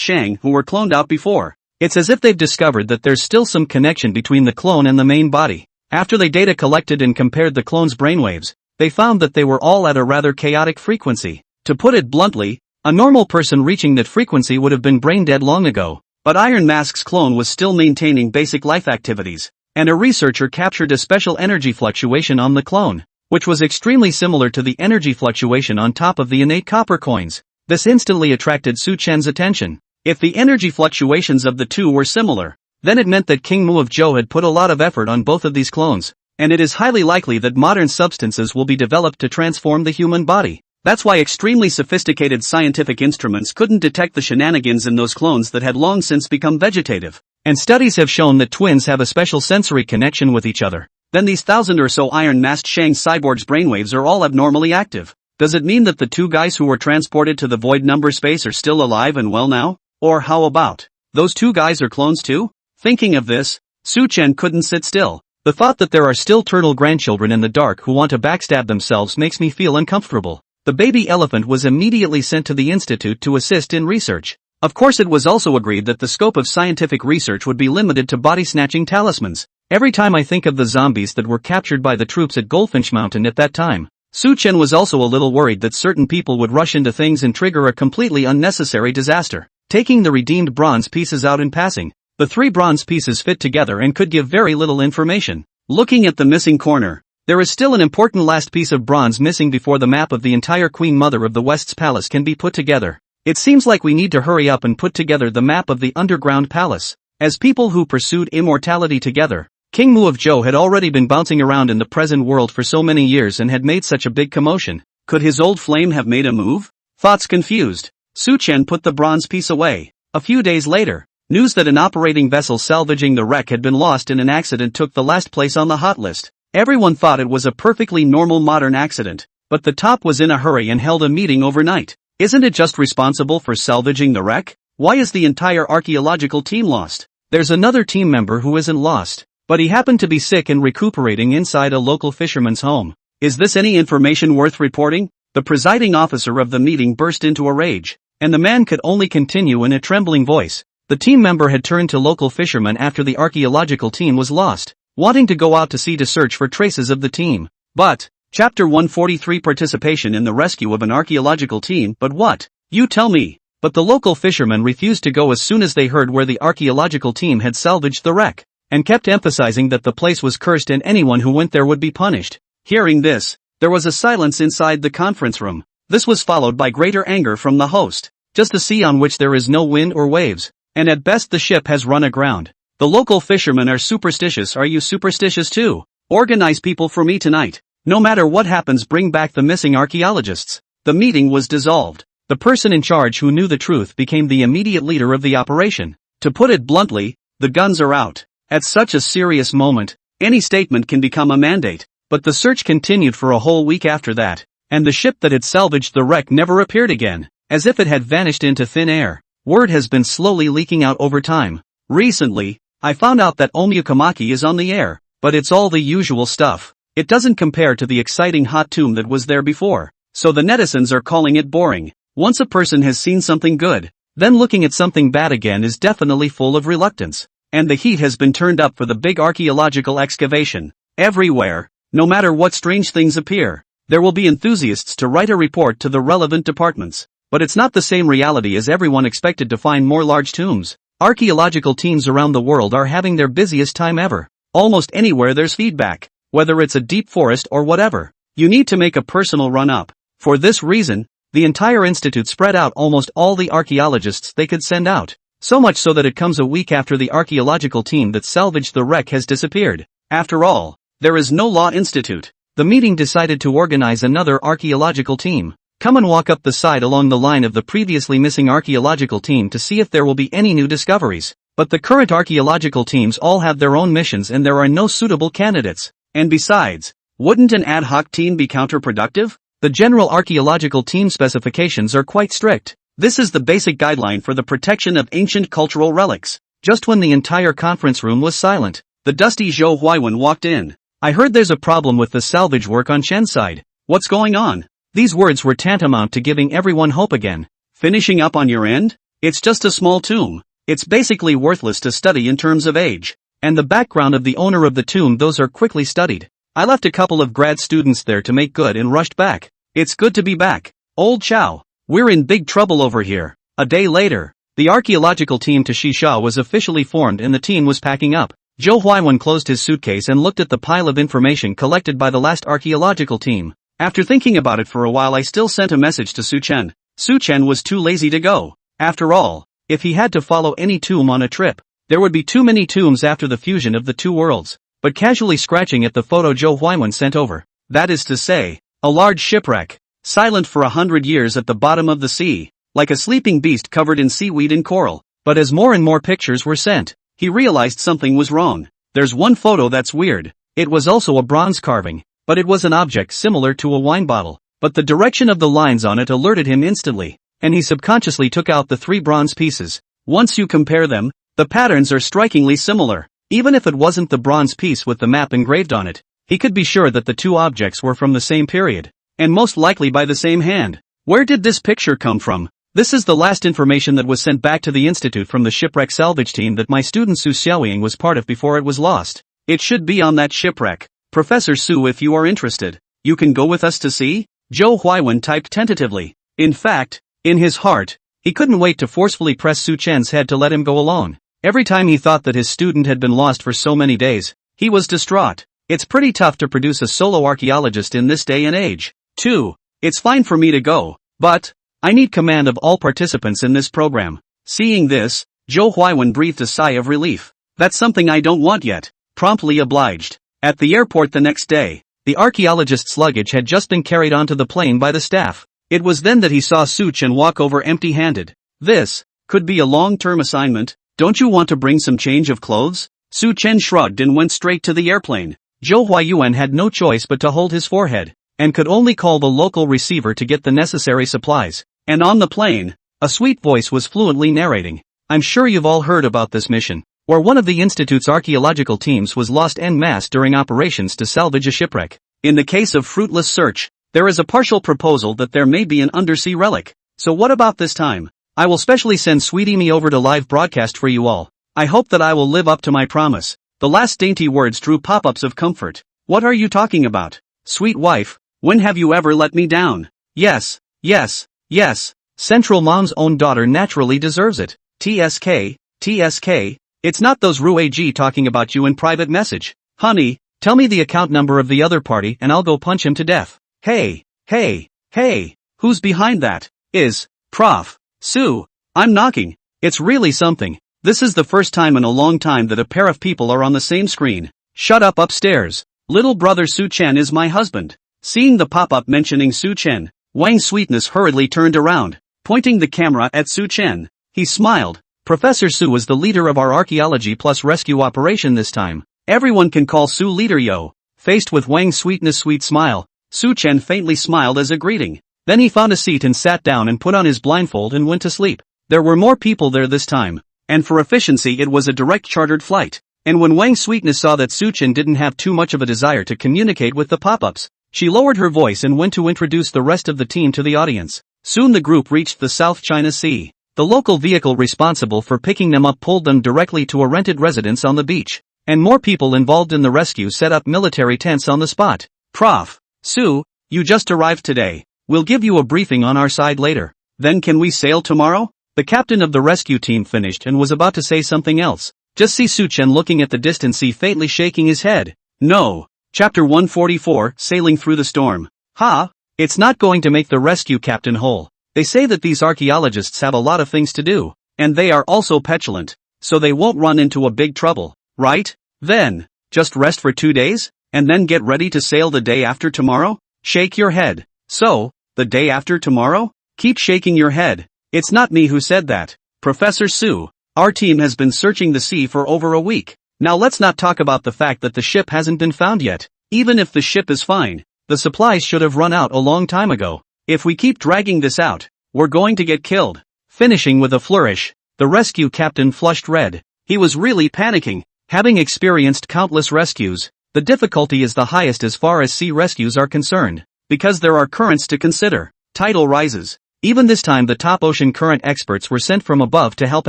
Shang who were cloned out before. It's as if they've discovered that there's still some connection between the clone and the main body. After they data collected and compared the clone's brainwaves, they found that they were all at a rather chaotic frequency. To put it bluntly, a normal person reaching that frequency would have been brain dead long ago, but Iron Mask's clone was still maintaining basic life activities, and a researcher captured a special energy fluctuation on the clone, which was extremely similar to the energy fluctuation on top of the innate copper coins. This instantly attracted Su Chen's attention. If the energy fluctuations of the two were similar, then it meant that King Mu of Zhou had put a lot of effort on both of these clones, and it is highly likely that modern substances will be developed to transform the human body. That's why extremely sophisticated scientific instruments couldn't detect the shenanigans in those clones that had long since become vegetative. And studies have shown that twins have a special sensory connection with each other. Then these 1,000 or so iron-masked Shang cyborgs' brainwaves are all abnormally active. Does it mean that the 2 guys who were transported to the void number space are still alive and well now? Or how about, those 2 guys are clones too? Thinking of this, Su Chen couldn't sit still. The thought that there are still turtle grandchildren in the dark who want to backstab themselves makes me feel uncomfortable. The baby elephant was immediately sent to the institute to assist in research. Of course, it was also agreed that the scope of scientific research would be limited to body-snatching talismans. Every time I think of the zombies that were captured by the troops at Goldfinch Mountain at that time. Su-chen was also a little worried that certain people would rush into things and trigger a completely unnecessary disaster, taking the redeemed bronze pieces out in passing. The 3 bronze pieces fit together and could give very little information. Looking at the missing corner, there is still an important last piece of bronze missing before the map of the entire Queen Mother of the West's palace can be put together. It seems like we need to hurry up and put together the map of the underground palace. As people who pursued immortality together, King Mu of Zhou had already been bouncing around in the present world for so many years and had made such a big commotion. Could his old flame have made a move? Thoughts confused. Su-chen put the bronze piece away. A few days later, news that an operating vessel salvaging the wreck had been lost in an accident took the last place on the hot list. Everyone thought it was a perfectly normal modern accident, but the top was in a hurry and held a meeting overnight. Isn't it just responsible for salvaging the wreck? Why is the entire archaeological team lost? There's another team member who isn't lost, but he happened to be sick and recuperating inside a local fisherman's home. Is this any information worth reporting? The presiding officer of the meeting burst into a rage, and the man could only continue in a trembling voice. The team member had turned to local fishermen after the archaeological team was lost, wanting to go out to sea to search for traces of the team. But, Chapter 143 Participation in the rescue of an archaeological team. But what? You tell me. But the local fishermen refused to go as soon as they heard where the archaeological team had salvaged the wreck, and kept emphasizing that the place was cursed and anyone who went there would be punished. Hearing this, there was a silence inside the conference room. This was followed by greater anger from the host. Just a sea on which there is no wind or waves, and at best the ship has run aground. The local fishermen are superstitious. Are you superstitious too? Organize people for me tonight. No matter what happens, bring back the missing archaeologists. The meeting was dissolved. The person in charge who knew the truth became the immediate leader of the operation. To put it bluntly, the guns are out. At such a serious moment, any statement can become a mandate. But the search continued for a whole week after that, and the ship that had salvaged the wreck never appeared again, as if it had vanished into thin air. Word has been slowly leaking out over time. Recently, I found out that Omyukamaki is on the air, but it's all the usual stuff. It doesn't compare to the exciting hot tomb that was there before, so the netizens are calling it boring. Once a person has seen something good, then looking at something bad again is definitely full of reluctance. And the heat has been turned up for the big archaeological excavation. Everywhere, no matter what strange things appear, there will be enthusiasts to write a report to the relevant departments. But it's not the same reality as everyone expected to find more large tombs. Archaeological teams around the world are having their busiest time ever. Almost anywhere there's feedback, whether it's a deep forest or whatever, you need to make a personal run-up. For this reason, the entire institute spread out almost all the archaeologists they could send out. So much so that it comes a week after the archaeological team that salvaged the wreck has disappeared. After all, there is no law institute. The meeting decided to organize another archaeological team. Come and walk up the side along the line of the previously missing archaeological team to see if there will be any new discoveries. But the current archaeological teams all have their own missions and there are no suitable candidates. And besides, wouldn't an ad hoc team be counterproductive? The general archaeological team specifications are quite strict. This is the basic guideline for the protection of ancient cultural relics. Just when the entire conference room was silent, the dusty Zhou Huaiwen walked in. I heard there's a problem with the salvage work on Shen's side. What's going on? These words were tantamount to giving everyone hope again. Finishing up on your end? It's just a small tomb. It's basically worthless to study in terms of age. And the background of the owner of the tomb, those are quickly studied. I left a couple of grad students there to make good and rushed back. It's good to be back. Old Chow. We're in big trouble over here. A day later, the archaeological team to Shisha was officially formed and the team was packing up. Zhou Huaiwen closed his suitcase and looked at the pile of information collected by the last archaeological team. After thinking about it for a while, I still sent a message to Su-chen. Su-chen was too lazy to go. After all, if he had to follow any tomb on a trip, there would be too many tombs after the fusion of the two worlds. But casually scratching at the photo Zhou Huaiwen sent over, that is to say, a large shipwreck. Silent for 100 years at the bottom of the sea, like a sleeping beast covered in seaweed and coral. But as more and more pictures were sent, he realized something was wrong. There's one photo that's weird. It was also a bronze carving, but it was an object similar to a wine bottle. But the direction of the lines on it alerted him instantly, and he subconsciously took out the 3 bronze pieces. Once you compare them, the patterns are strikingly similar. Even if it wasn't the bronze piece with the map engraved on it, he could be sure that the 2 objects were from the same period. And most likely by the same hand. Where did this picture come from? This is the last information that was sent back to the institute from the shipwreck salvage team that my student Su Xiaoying was part of before it was lost. It should be on that shipwreck. Professor Su, if you are interested, you can go with us to see? Zhou Huaiwen typed tentatively. In fact, in his heart, he couldn't wait to forcefully press Su Chen's head to let him go alone. Every time he thought that his student had been lost for so many days, he was distraught. It's pretty tough to produce a solo archaeologist in this day and age. 2. It's fine for me to go, but I need command of all participants in this program. Seeing this, Zhou Huaiwen breathed a sigh of relief. That's something I don't want yet. Promptly obliged. At the airport the next day, the archaeologist's luggage had just been carried onto the plane by the staff. It was then that he saw Su Chen walk over empty-handed. This could be a long-term assignment. Don't you want to bring some change of clothes? Su Chen shrugged and went straight to the airplane. Zhou Huayuan had no choice but to hold his forehead, and could only call the local receiver to get the necessary supplies. And on the plane, a sweet voice was fluently narrating. I'm sure you've all heard about this mission, where one of the Institute's archaeological teams was lost en masse during operations to salvage a shipwreck. In the case of fruitless search, there is a partial proposal that there may be an undersea relic. So what about this time? I will specially send Sweetie Me over to live broadcast for you all. I hope that I will live up to my promise. The last dainty words drew pop-ups of comfort. What are you talking about? Sweet wife, when have you ever let me down? Yes, yes, yes. Central Mom's own daughter naturally deserves it. TSK, TSK, it's not those Ruig talking about you in private message. Honey, tell me the account number of the other party and I'll go punch him to death. Hey, hey, hey, who's behind that? Is Prof. Su. I'm knocking. It's really something. This is the first time in a long time that a pair of people are on the same screen. Shut up upstairs. Little brother Su Chen is my husband. Seeing the pop-up mentioning Su Chen, Wang Sweetness hurriedly turned around, pointing the camera at Su Chen. He smiled. Professor Su is the leader of our archaeology plus rescue operation this time. Everyone can call Su leader yo. Faced with Wang Sweetness' sweet smile, Su Chen faintly smiled as a greeting. Then he found a seat and sat down and put on his blindfold and went to sleep. There were more people there this time, and for efficiency it was a direct chartered flight. And when Wang Sweetness saw that Su Chen didn't have too much of a desire to communicate with the pop-ups, she lowered her voice and went to introduce the rest of the team to the audience. Soon the group reached the South China Sea. The local vehicle responsible for picking them up pulled them directly to a rented residence on the beach, and more people involved in the rescue set up military tents on the spot. Prof. Su, you just arrived today. We'll give you a briefing on our side later. Then can we sail tomorrow? The captain of the rescue team finished and was about to say something else. Just see Su Chen looking at the distance, see faintly shaking his head. No. Chapter 144, Sailing Through the Storm. Ha! It's not going to make the rescue captain whole. They say that these archaeologists have a lot of things to do, and they are also petulant, so they won't run into a big trouble, right? Then, just rest for 2 days, and then get ready to sail the day after tomorrow? Shake your head. So, the day after tomorrow? Keep shaking your head. It's not me who said that. Professor Su, our team has been searching the sea for over a week. Now let's not talk about the fact that the ship hasn't been found yet. Even if the ship is fine, the supplies should have run out a long time ago. If we keep dragging this out, we're going to get killed. Finishing with a flourish, the rescue captain flushed red. He was really panicking. Having experienced countless rescues, the difficulty is the highest as far as sea rescues are concerned, because there are currents to consider. Tidal rises. Even this time the top ocean current experts were sent from above to help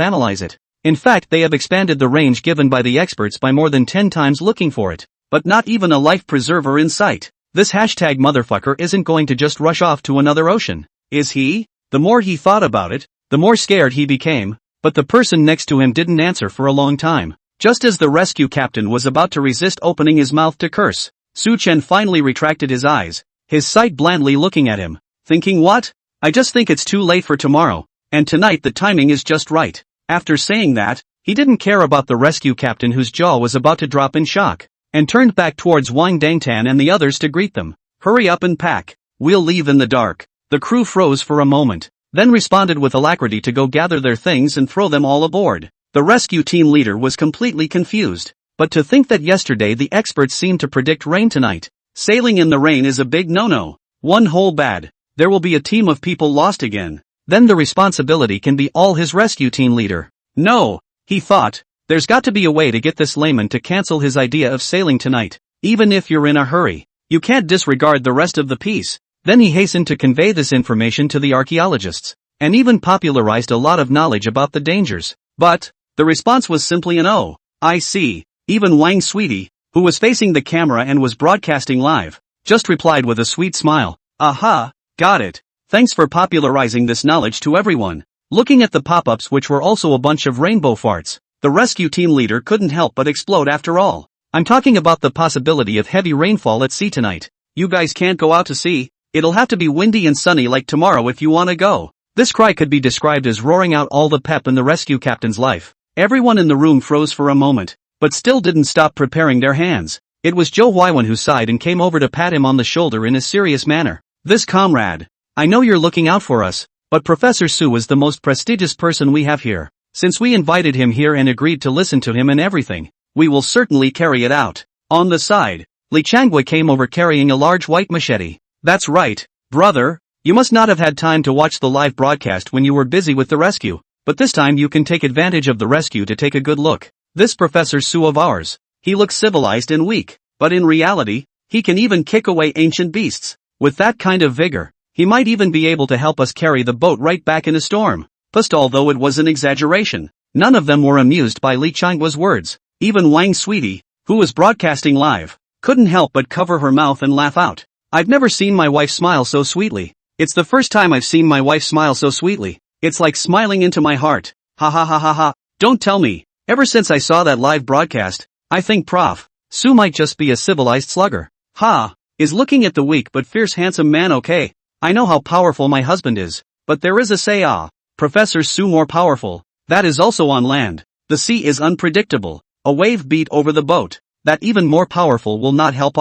analyze it. In fact, they have expanded the range given by the experts by more than 10 times looking for it. But not even a life preserver in sight. This hashtag motherfucker isn't going to just rush off to another ocean, is he? The more he thought about it, the more scared he became, but the person next to him didn't answer for a long time. Just as the rescue captain was about to resist opening his mouth to curse, Su Chen finally retracted his eyes, his sight blandly looking at him, thinking what? I just think it's too late for tomorrow, and tonight the timing is just right. After saying that, he didn't care about the rescue captain whose jaw was about to drop in shock, and turned back towards Wang Dangtan and the others to greet them. Hurry up and pack. We'll leave in the dark. The crew froze for a moment, then responded with alacrity to go gather their things and throw them all aboard. The rescue team leader was completely confused. But to think that yesterday the experts seemed to predict rain tonight. Sailing in the rain is a big no-no. One whole bad. There will be a team of people lost again. Then the responsibility can be all his rescue team leader. No, he thought. There's got to be a way to get this layman to cancel his idea of sailing tonight. Even if you're in a hurry, you can't disregard the rest of the piece. Then he hastened to convey this information to the archaeologists, and even popularized a lot of knowledge about the dangers. But the response was simply an oh, I see. Even Wang Sweetie, who was facing the camera and was broadcasting live, just replied with a sweet smile, "Aha, got it. Thanks for popularizing this knowledge to everyone." Looking at the pop-ups, which were also a bunch of rainbow farts, the rescue team leader couldn't help but explode after all. "I'm talking about the possibility of heavy rainfall at sea tonight. You guys can't go out to sea. It'll have to be windy and sunny like tomorrow if you wanna go." This cry could be described as roaring out all the pep in the rescue captain's life. Everyone in the room froze for a moment, but still didn't stop preparing their hands. It was Joe Wywan who sighed and came over to pat him on the shoulder in a serious manner. "This comrade. I know you're looking out for us, but Professor Su is the most prestigious person we have here. Since we invited him here and agreed to listen to him and everything, we will certainly carry it out." On the side, Li Changwei came over carrying a large white machete. "That's right, brother. You must not have had time to watch the live broadcast when you were busy with the rescue, but this time you can take advantage of the rescue to take a good look. This Professor Su of ours, he looks civilized and weak, but in reality, he can even kick away ancient beasts. With that kind of vigor, he might even be able to help us carry the boat right back in a storm." Plus, although it was an exaggeration, none of them were amused by Li Changwei's words. Even Wang Sweetie, who was broadcasting live, couldn't help but cover her mouth and laugh out. "I've never seen my wife smile so sweetly. It's the first time I've seen my wife smile so sweetly. It's like smiling into my heart. Ha ha ha ha ha. Don't tell me. Ever since I saw that live broadcast, I think Prof. Su might just be a civilized slugger. Ha, is looking at the weak but fierce handsome man okay? I know how powerful my husband is, but there is a say Professor Su more powerful. That is also on land. The sea is unpredictable. A wave beat over the boat. That even more powerful will not help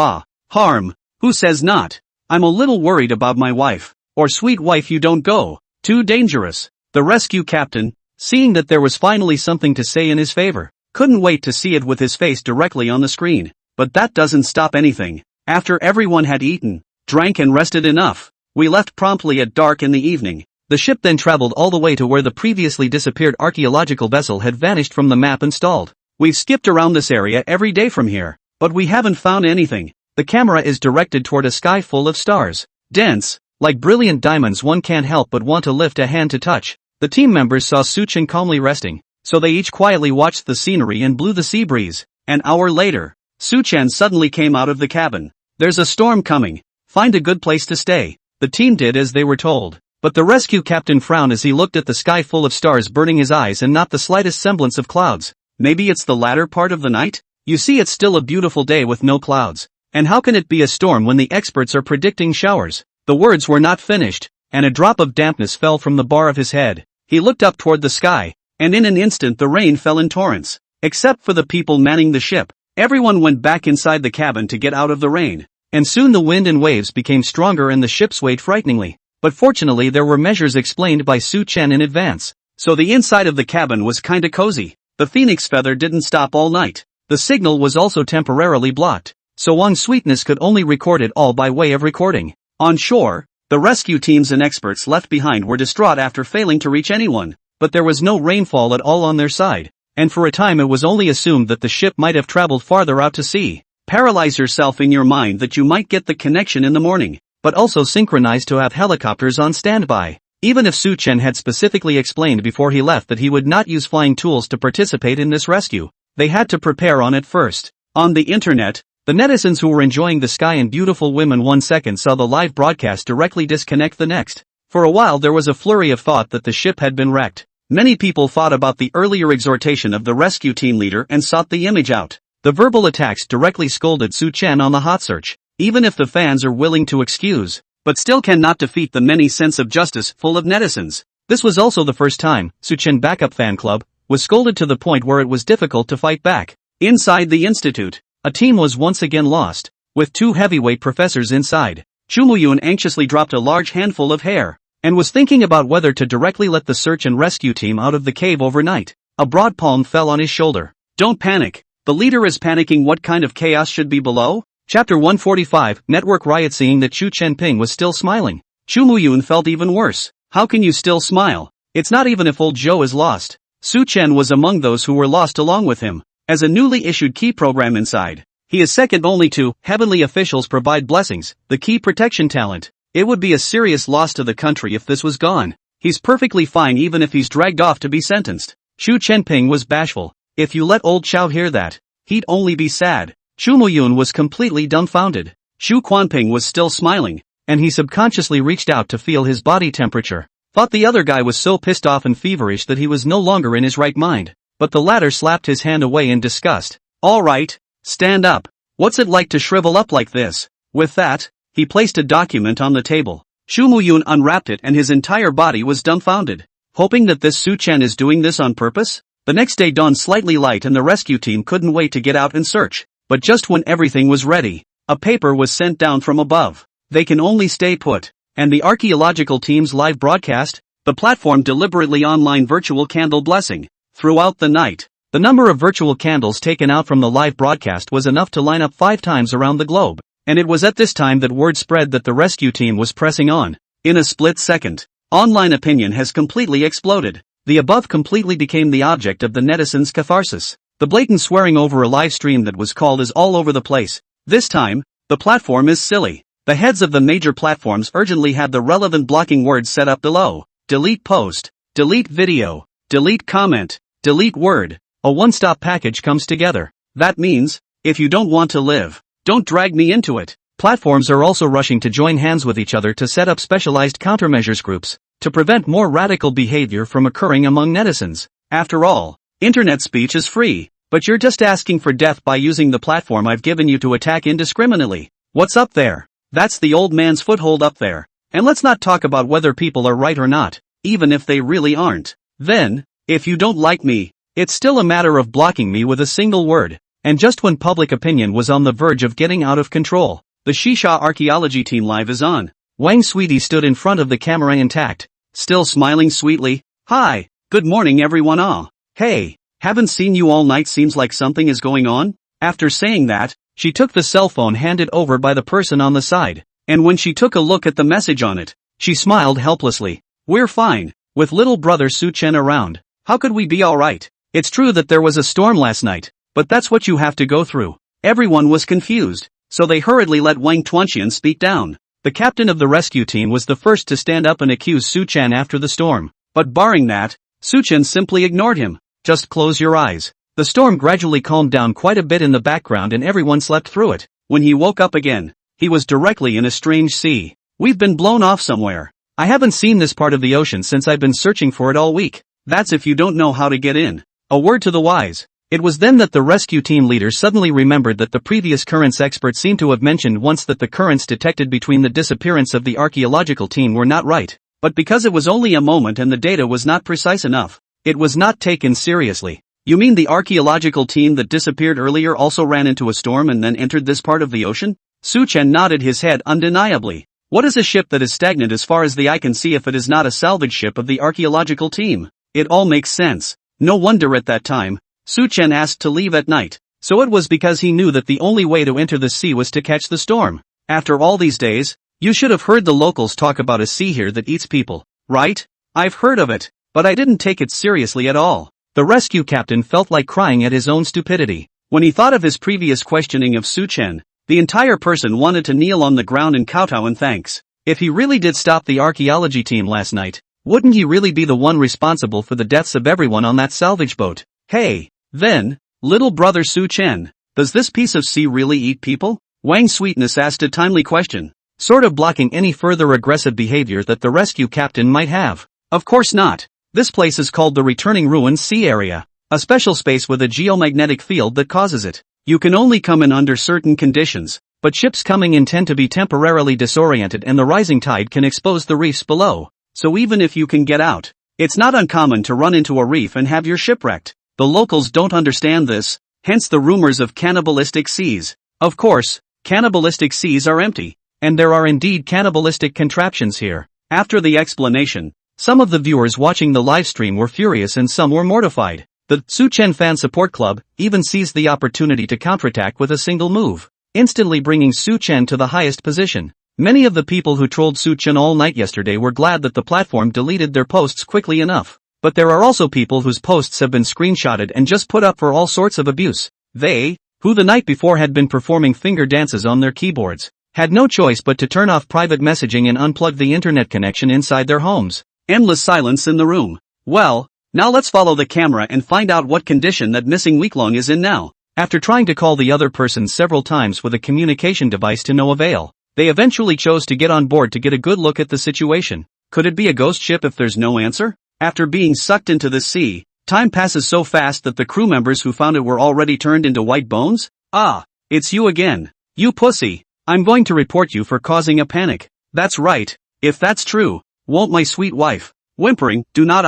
harm. Who says not? I'm a little worried about my wife. Or sweet wife, you don't go. Too dangerous." The rescue captain, seeing that there was finally something to say in his favor, couldn't wait to see it with his face directly on the screen. But that doesn't stop anything. After everyone had eaten, drank and rested enough, we left promptly at dark in the evening. The ship then traveled all the way to where the previously disappeared archaeological vessel had vanished from the map installed. "We've skipped around this area every day from here, but we haven't found anything." The camera is directed toward a sky full of stars. Dense, like brilliant diamonds, one can't help but want to lift a hand to touch. The team members saw Su-chan calmly resting, so they each quietly watched the scenery and blew the sea breeze. An hour later, Su-chan suddenly came out of the cabin. "There's a storm coming. Find a good place to stay." The team did as they were told, but the rescue captain frowned as he looked at the sky full of stars burning his eyes and not the slightest semblance of clouds. "Maybe it's the latter part of the night? You see, it's still a beautiful day with no clouds. And how can it be a storm when the experts are predicting showers?" The words were not finished, and a drop of dampness fell from the bar of his head. He looked up toward the sky, and in an instant the rain fell in torrents. Except for the people manning the ship, everyone went back inside the cabin to get out of the rain. And soon the wind and waves became stronger and the ship swayed frighteningly. But fortunately there were measures explained by Su-chan in advance, so the inside of the cabin was kinda cozy. The phoenix feather didn't stop all night. The signal was also temporarily blocked, so Wang Sweetness could only record it all by way of recording. On shore, the rescue teams and experts left behind were distraught after failing to reach anyone, but there was no rainfall at all on their side, and for a time it was only assumed that the ship might have traveled farther out to sea. Paralyze yourself in your mind that you might get the connection in the morning, but also synchronize to have helicopters on standby. Even if Su-chan had specifically explained before he left that he would not use flying tools to participate in this rescue, they had to prepare on it first. On the internet, the netizens who were enjoying the sky and beautiful women 1 second saw the live broadcast directly disconnect the next. For a while there was a flurry of thought that the ship had been wrecked. Many people thought about the earlier exhortation of the rescue team leader and sought the image out. The verbal attacks directly scolded Su-chan on the hot search. Even if the fans are willing to excuse, but still cannot defeat the many sense of justice full of netizens. This was also the first time Su-chan Backup Fan Club was scolded to the point where it was difficult to fight back. Inside the institute, a team was once again lost, with 2 heavyweight professors inside. Chumuyun anxiously dropped a large handful of hair, and was thinking about whether to directly let the search and rescue team out of the cave overnight. A broad palm fell on his shoulder. "Don't panic. The leader is panicking. What kind of chaos should be below?" Chapter 145, Network Riot. Seeing that Chu Chenping was still smiling, Chumuyun felt even worse. How can you still smile? It's not even if old Joe is lost. Su Chen was among those who were lost along with him. As a newly issued key program inside, he is second only to heavenly officials provide blessings, the key protection talent. It would be a serious loss to the country if this was gone. He's perfectly fine even if he's dragged off to be sentenced. Chu Chenping was bashful. If you let old Chow hear that, he'd only be sad. Shu Muyun was completely dumbfounded. Shu Quanping was still smiling, and he subconsciously reached out to feel his body temperature. Thought the other guy was so pissed off and feverish that he was no longer in his right mind, but the latter slapped his hand away in disgust. Alright, stand up. What's it like to shrivel up like this? With that, he placed a document on the table. Shu Muyun unwrapped it and his entire body was dumbfounded. Hoping that this Su Chen is doing this on purpose? The next day dawned slightly light and the rescue team couldn't wait to get out and search. But just when everything was ready, a paper was sent down from above. They can only stay put. And the archaeological team's live broadcast? The platform deliberately online virtual candle blessing. Throughout the night, the number of virtual candles taken out from the live broadcast was enough to line up 5 times around the globe. And it was at this time that word spread that the rescue team was pressing on. In a split second, online opinion has completely exploded. The above completely became the object of the netizens' catharsis. The blatant swearing over a live stream that was called is all over the place. This time, the platform is silly. The heads of the major platforms urgently had the relevant blocking words set up below. Delete post, delete video, delete comment, delete word. A one-stop package comes together. That means, if you don't want to live, don't drag me into it. Platforms are also rushing to join hands with each other to set up specialized countermeasures groups to prevent more radical behavior from occurring among netizens. After all, internet speech is free, but you're just asking for death by using the platform I've given you to attack indiscriminately. What's up there? That's the old man's foothold up there. And let's not talk about whether people are right or not, even if they really aren't. Then, if you don't like me, it's still a matter of blocking me with a single word. And just when public opinion was on the verge of getting out of control, the Shisha archaeology team live is on. Wang Sweetie stood in front of the camera intact, still smiling sweetly. Hi, good morning everyone. Hey, haven't seen you all night, seems like something is going on. After saying that, she took the cell phone handed over by the person on the side, and when she took a look at the message on it, she smiled helplessly. We're fine, with little brother Su Chen around. How could we be alright? It's true that there was a storm last night, but that's what you have to go through. Everyone was confused, so they hurriedly let Wang Tuanqian speak down. The captain of the rescue team was the first to stand up and accuse Su Chen after the storm. But barring that, Su Chen simply ignored him. Just close your eyes. The storm gradually calmed down quite a bit in the background and everyone slept through it. When he woke up again, he was directly in a strange sea. We've been blown off somewhere. I haven't seen this part of the ocean since I've been searching for it all week. That's if you don't know how to get in. A word to the wise. It was then that the rescue team leader suddenly remembered that the previous currents expert seemed to have mentioned once that the currents detected between the disappearance of the archaeological team were not right. But because it was only a moment and the data was not precise enough, it was not taken seriously. You mean the archaeological team that disappeared earlier also ran into a storm and then entered this part of the ocean? Su Chen nodded his head undeniably. What is a ship that is stagnant as far as the eye can see if it is not a salvage ship of the archaeological team? It all makes sense. No wonder at that time, Su Chen asked to leave at night. So it was because he knew that the only way to enter the sea was to catch the storm. After all these days, you should have heard the locals talk about a sea here that eats people, right? I've heard of it, but I didn't take it seriously at all. The rescue captain felt like crying at his own stupidity. When he thought of his previous questioning of Su Chen, the entire person wanted to kneel on the ground and kowtow in thanks. If he really did stop the archaeology team last night, wouldn't he really be the one responsible for the deaths of everyone on that salvage boat? Hey, then, little brother Su Chen, does this piece of sea really eat people? Wang Sweetness asked a timely question, sort of blocking any further aggressive behavior that the rescue captain might have. Of course not. This place is called the Returning Ruins Sea Area, a special space with a geomagnetic field that causes it. You can only come in under certain conditions, but ships coming in tend to be temporarily disoriented and the rising tide can expose the reefs below. So even if you can get out, it's not uncommon to run into a reef and have your ship wrecked. The locals don't understand this, hence the rumors of cannibalistic seas. Of course, cannibalistic seas are empty, and there are indeed cannibalistic contraptions here. After the explanation, some of the viewers watching the live stream were furious and some were mortified. The Su Chen Fan Support Club even seized the opportunity to counterattack with a single move, instantly bringing Su Chen to the highest position. Many of the people who trolled Su Chen all night yesterday were glad that the platform deleted their posts quickly enough. But there are also people whose posts have been screenshotted and just put up for all sorts of abuse. They, who the night before had been performing finger dances on their keyboards, had no choice but to turn off private messaging and unplug the internet connection inside their homes. Endless silence in the room. Well, now let's follow the camera and find out what condition that missing weeklong is in now. After trying to call the other person several times with a communication device to no avail, they eventually chose to get on board to get a good look at the situation. Could it be a ghost ship if there's no answer? After being sucked into the sea, time passes so fast that the crew members who found it were already turned into white bones? Ah, it's you again. You pussy. I'm going to report you for causing a panic. That's right. If that's true, won't my sweet wife? Whimpering, do not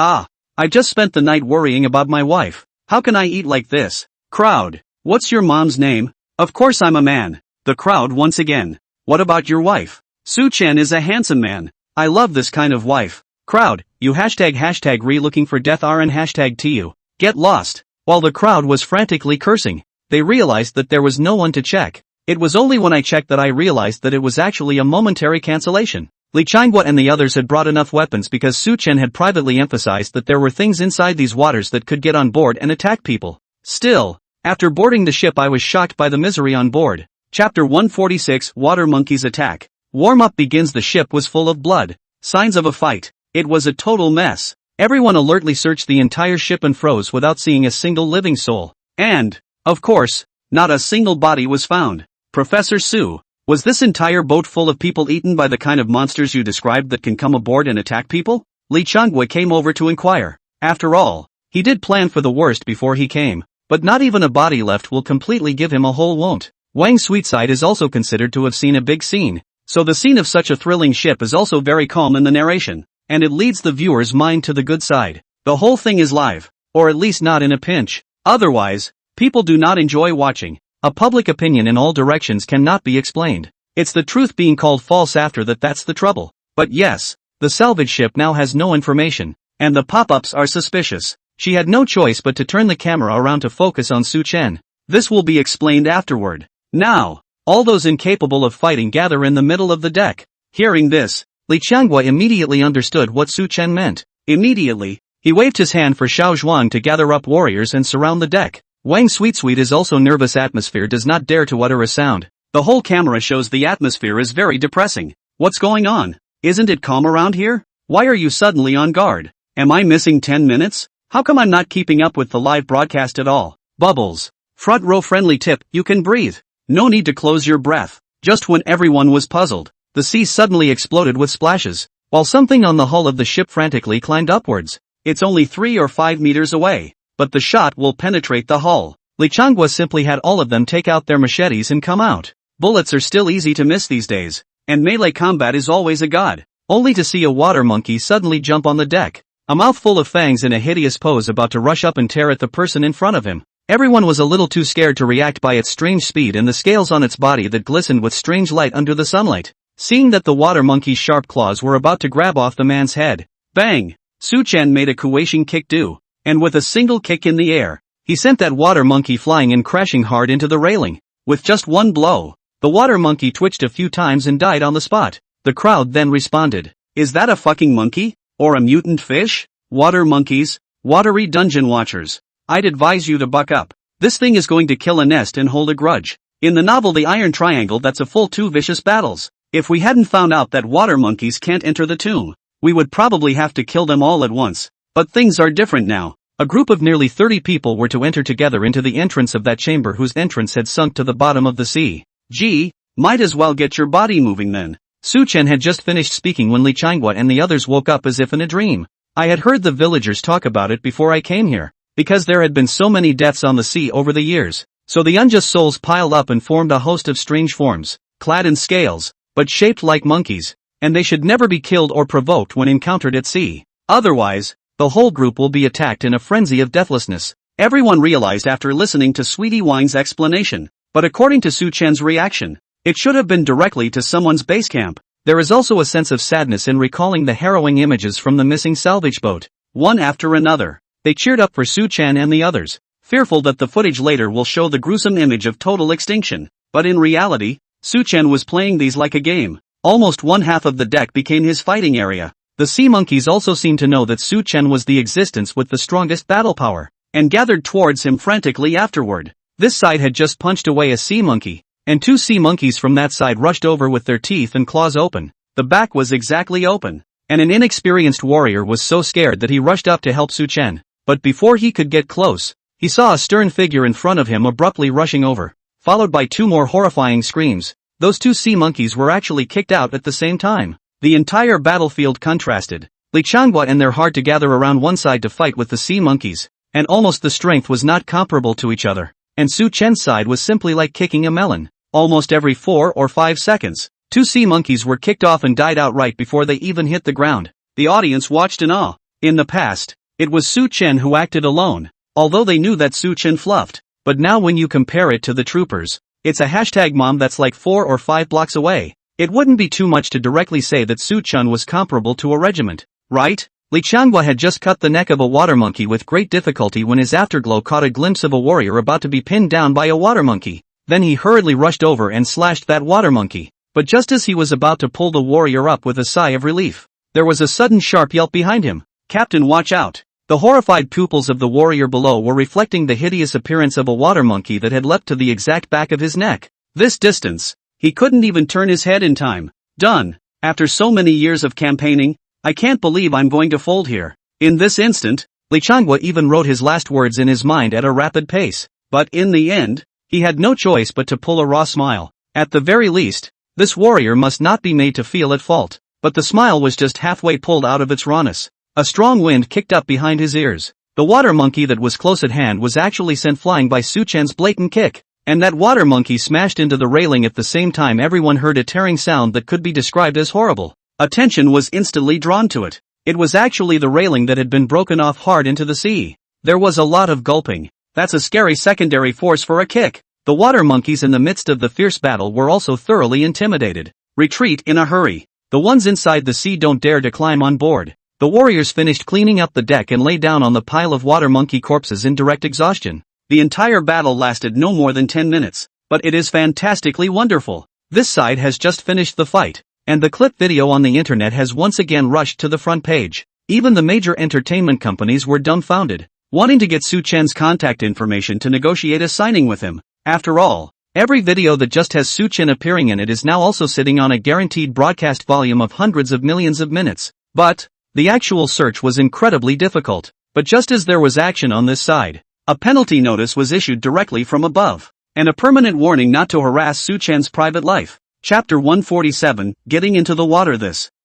I just spent the night worrying about my wife. How can I eat like this? Crowd. What's your mom's name? Of course I'm a man. The crowd once again. What about your wife? Su-chan is a handsome man. I love this kind of wife. Crowd, you hashtag re-looking for death RN hashtag TU. Get lost. While the crowd was frantically cursing, they realized that there was no one to check. It was only when I checked that I realized that it was actually a momentary cancellation. Li Changwa and the others had brought enough weapons because Su-chen had privately emphasized that there were things inside these waters that could get on board and attack people. Still, after boarding the ship I was shocked by the misery on board. Chapter 146 Water Monkeys Attack. Warm-up begins. The ship was full of blood. Signs of a fight. It was a total mess. Everyone alertly searched the entire ship and froze without seeing a single living soul. And, of course, not a single body was found. Professor Su, was this entire boat full of people eaten by the kind of monsters you described that can come aboard and attack people? Li Changwa came over to inquire. After all, he did plan for the worst before he came, but not even a body left will completely give him a whole won't. Wang Sweetside is also considered to have seen a big scene, so the scene of such a thrilling ship is also very calm in the narration, and it leads the viewer's mind to the good side. The whole thing is live, or at least not in a pinch. Otherwise, people do not enjoy watching. A public opinion in all directions cannot be explained. It's the truth being called false after that's the trouble. But yes, the salvage ship now has no information, and the pop-ups are suspicious. She had no choice but to turn the camera around to focus on Su-chen. This will be explained afterward. Now, all those incapable of fighting gather in the middle of the deck. Hearing this, Li Changwa immediately understood what Su-chen meant. Immediately, he waved his hand for Xiao Zhuang to gather up warriors and surround the deck. Wang Sweetsweet is also nervous. Atmosphere does not dare to utter a sound. The whole camera shows the atmosphere is very depressing. What's going on? Isn't it calm around here? Why are you suddenly on guard? Am I missing 10 minutes? How come I'm not keeping up with the live broadcast at all? Bubbles. Front row friendly tip, you can breathe. No need to close your breath. Just when everyone was puzzled, the sea suddenly exploded with splashes, while something on the hull of the ship frantically climbed upwards. It's only 3 or 5 meters away, but the shot will penetrate the hull. Li Changwa simply had all of them take out their machetes and come out. Bullets are still easy to miss these days, and melee combat is always a god. Only to see a water monkey suddenly jump on the deck, a mouthful of fangs in a hideous pose about to rush up and tear at the person in front of him. Everyone was a little too scared to react by its strange speed and the scales on its body that glistened with strange light under the sunlight. Seeing that the water monkey's sharp claws were about to grab off the man's head, bang! Su-chen made a kuwashing kick do, and with a single kick in the air, he sent that water monkey flying and crashing hard into the railing. With just one blow, the water monkey twitched a few times and died on the spot. The crowd then responded, "Is that a fucking monkey? Or a mutant fish? Water monkeys, watery dungeon watchers. I'd advise you to buck up. This thing is going to kill a nest and hold a grudge." In the novel The Iron Triangle, that's a full 2 vicious battles. If we hadn't found out that water monkeys can't enter the tomb, we would probably have to kill them all at once. But things are different now. A group of nearly 30 people were to enter together into the entrance of that chamber whose entrance had sunk to the bottom of the sea. Gee, might as well get your body moving then. Su-chen had just finished speaking when Li Changwa and the others woke up as if in a dream. I had heard the villagers talk about it before I came here, because there had been so many deaths on the sea over the years. So the unjust souls piled up and formed a host of strange forms, clad in scales, but shaped like monkeys, and they should never be killed or provoked when encountered at sea. Otherwise, the whole group will be attacked in a frenzy of deathlessness. Everyone realized after listening to Sweetie Wang's explanation, but according to Su-chen's reaction, it should have been directly to someone's base camp. There is also a sense of sadness in recalling the harrowing images from the missing salvage boat. One after another, they cheered up for Su-chen and the others, fearful that the footage later will show the gruesome image of total extinction. But in reality, Su-chen was playing these like a game. Almost one half of the deck became his fighting area. The sea monkeys also seemed to know that Su-chen was the existence with the strongest battle power, and gathered towards him frantically afterward. This side had just punched away a sea monkey, and 2 sea monkeys from that side rushed over with their teeth and claws open. The back was exactly open, and an inexperienced warrior was so scared that he rushed up to help Su-chen. But before he could get close, he saw a stern figure in front of him abruptly rushing over, followed by two more horrifying screams. Those two sea monkeys were actually kicked out at the same time. The entire battlefield contrasted. Li Changhua and their hard to gather around one side to fight with the sea monkeys, and almost the strength was not comparable to each other. And Su Chen's side was simply like kicking a melon. Almost every 4 or 5 seconds, two sea monkeys were kicked off and died outright before they even hit the ground. The audience watched in awe. In the past, it was Su Chen who acted alone, although they knew that Su Chen fluffed. But now when you compare it to the troopers, it's a hashtag mom that's like 4 or 5 blocks away. It wouldn't be too much to directly say that Su Chen was comparable to a regiment, right? Li Changhua had just cut the neck of a water monkey with great difficulty when his afterglow caught a glimpse of a warrior about to be pinned down by a water monkey. Then he hurriedly rushed over and slashed that water monkey. But just as he was about to pull the warrior up with a sigh of relief, there was a sudden sharp yelp behind him. "Captain, watch out!" The horrified pupils of the warrior below were reflecting the hideous appearance of a water monkey that had leapt to the exact back of his neck. This distance, he couldn't even turn his head in time. Done. After so many years of campaigning, I can't believe I'm going to fold here. In this instant, Li Changhua even wrote his last words in his mind at a rapid pace. But in the end, he had no choice but to pull a raw smile. At the very least, this warrior must not be made to feel at fault. But the smile was just halfway pulled out of its rawness. A strong wind kicked up behind his ears. The water monkey that was close at hand was actually sent flying by Su Chen's blatant kick. And that water monkey smashed into the railing at the same time. Everyone heard a tearing sound that could be described as horrible. Attention was instantly drawn to it. It was actually the railing that had been broken off hard into the sea. There was a lot of gulping. That's a scary secondary force for a kick. The water monkeys in the midst of the fierce battle were also thoroughly intimidated. Retreat in a hurry. The ones inside the sea don't dare to climb on board. The warriors finished cleaning up the deck and lay down on the pile of water monkey corpses in direct exhaustion. The entire battle lasted no more than 10 minutes, but it is fantastically wonderful. This side has just finished the fight, and the clip video on the internet has once again rushed to the front page. Even the major entertainment companies were dumbfounded, wanting to get Su Chen's contact information to negotiate a signing with him. After all, every video that just has Su Chen appearing in it is now also sitting on a guaranteed broadcast volume of hundreds of millions of minutes. But the actual search was incredibly difficult. But just as there was action on this side, a penalty notice was issued directly from above, and a permanent warning not to harass Su Chen's private life. Chapter 147, Getting into the Water.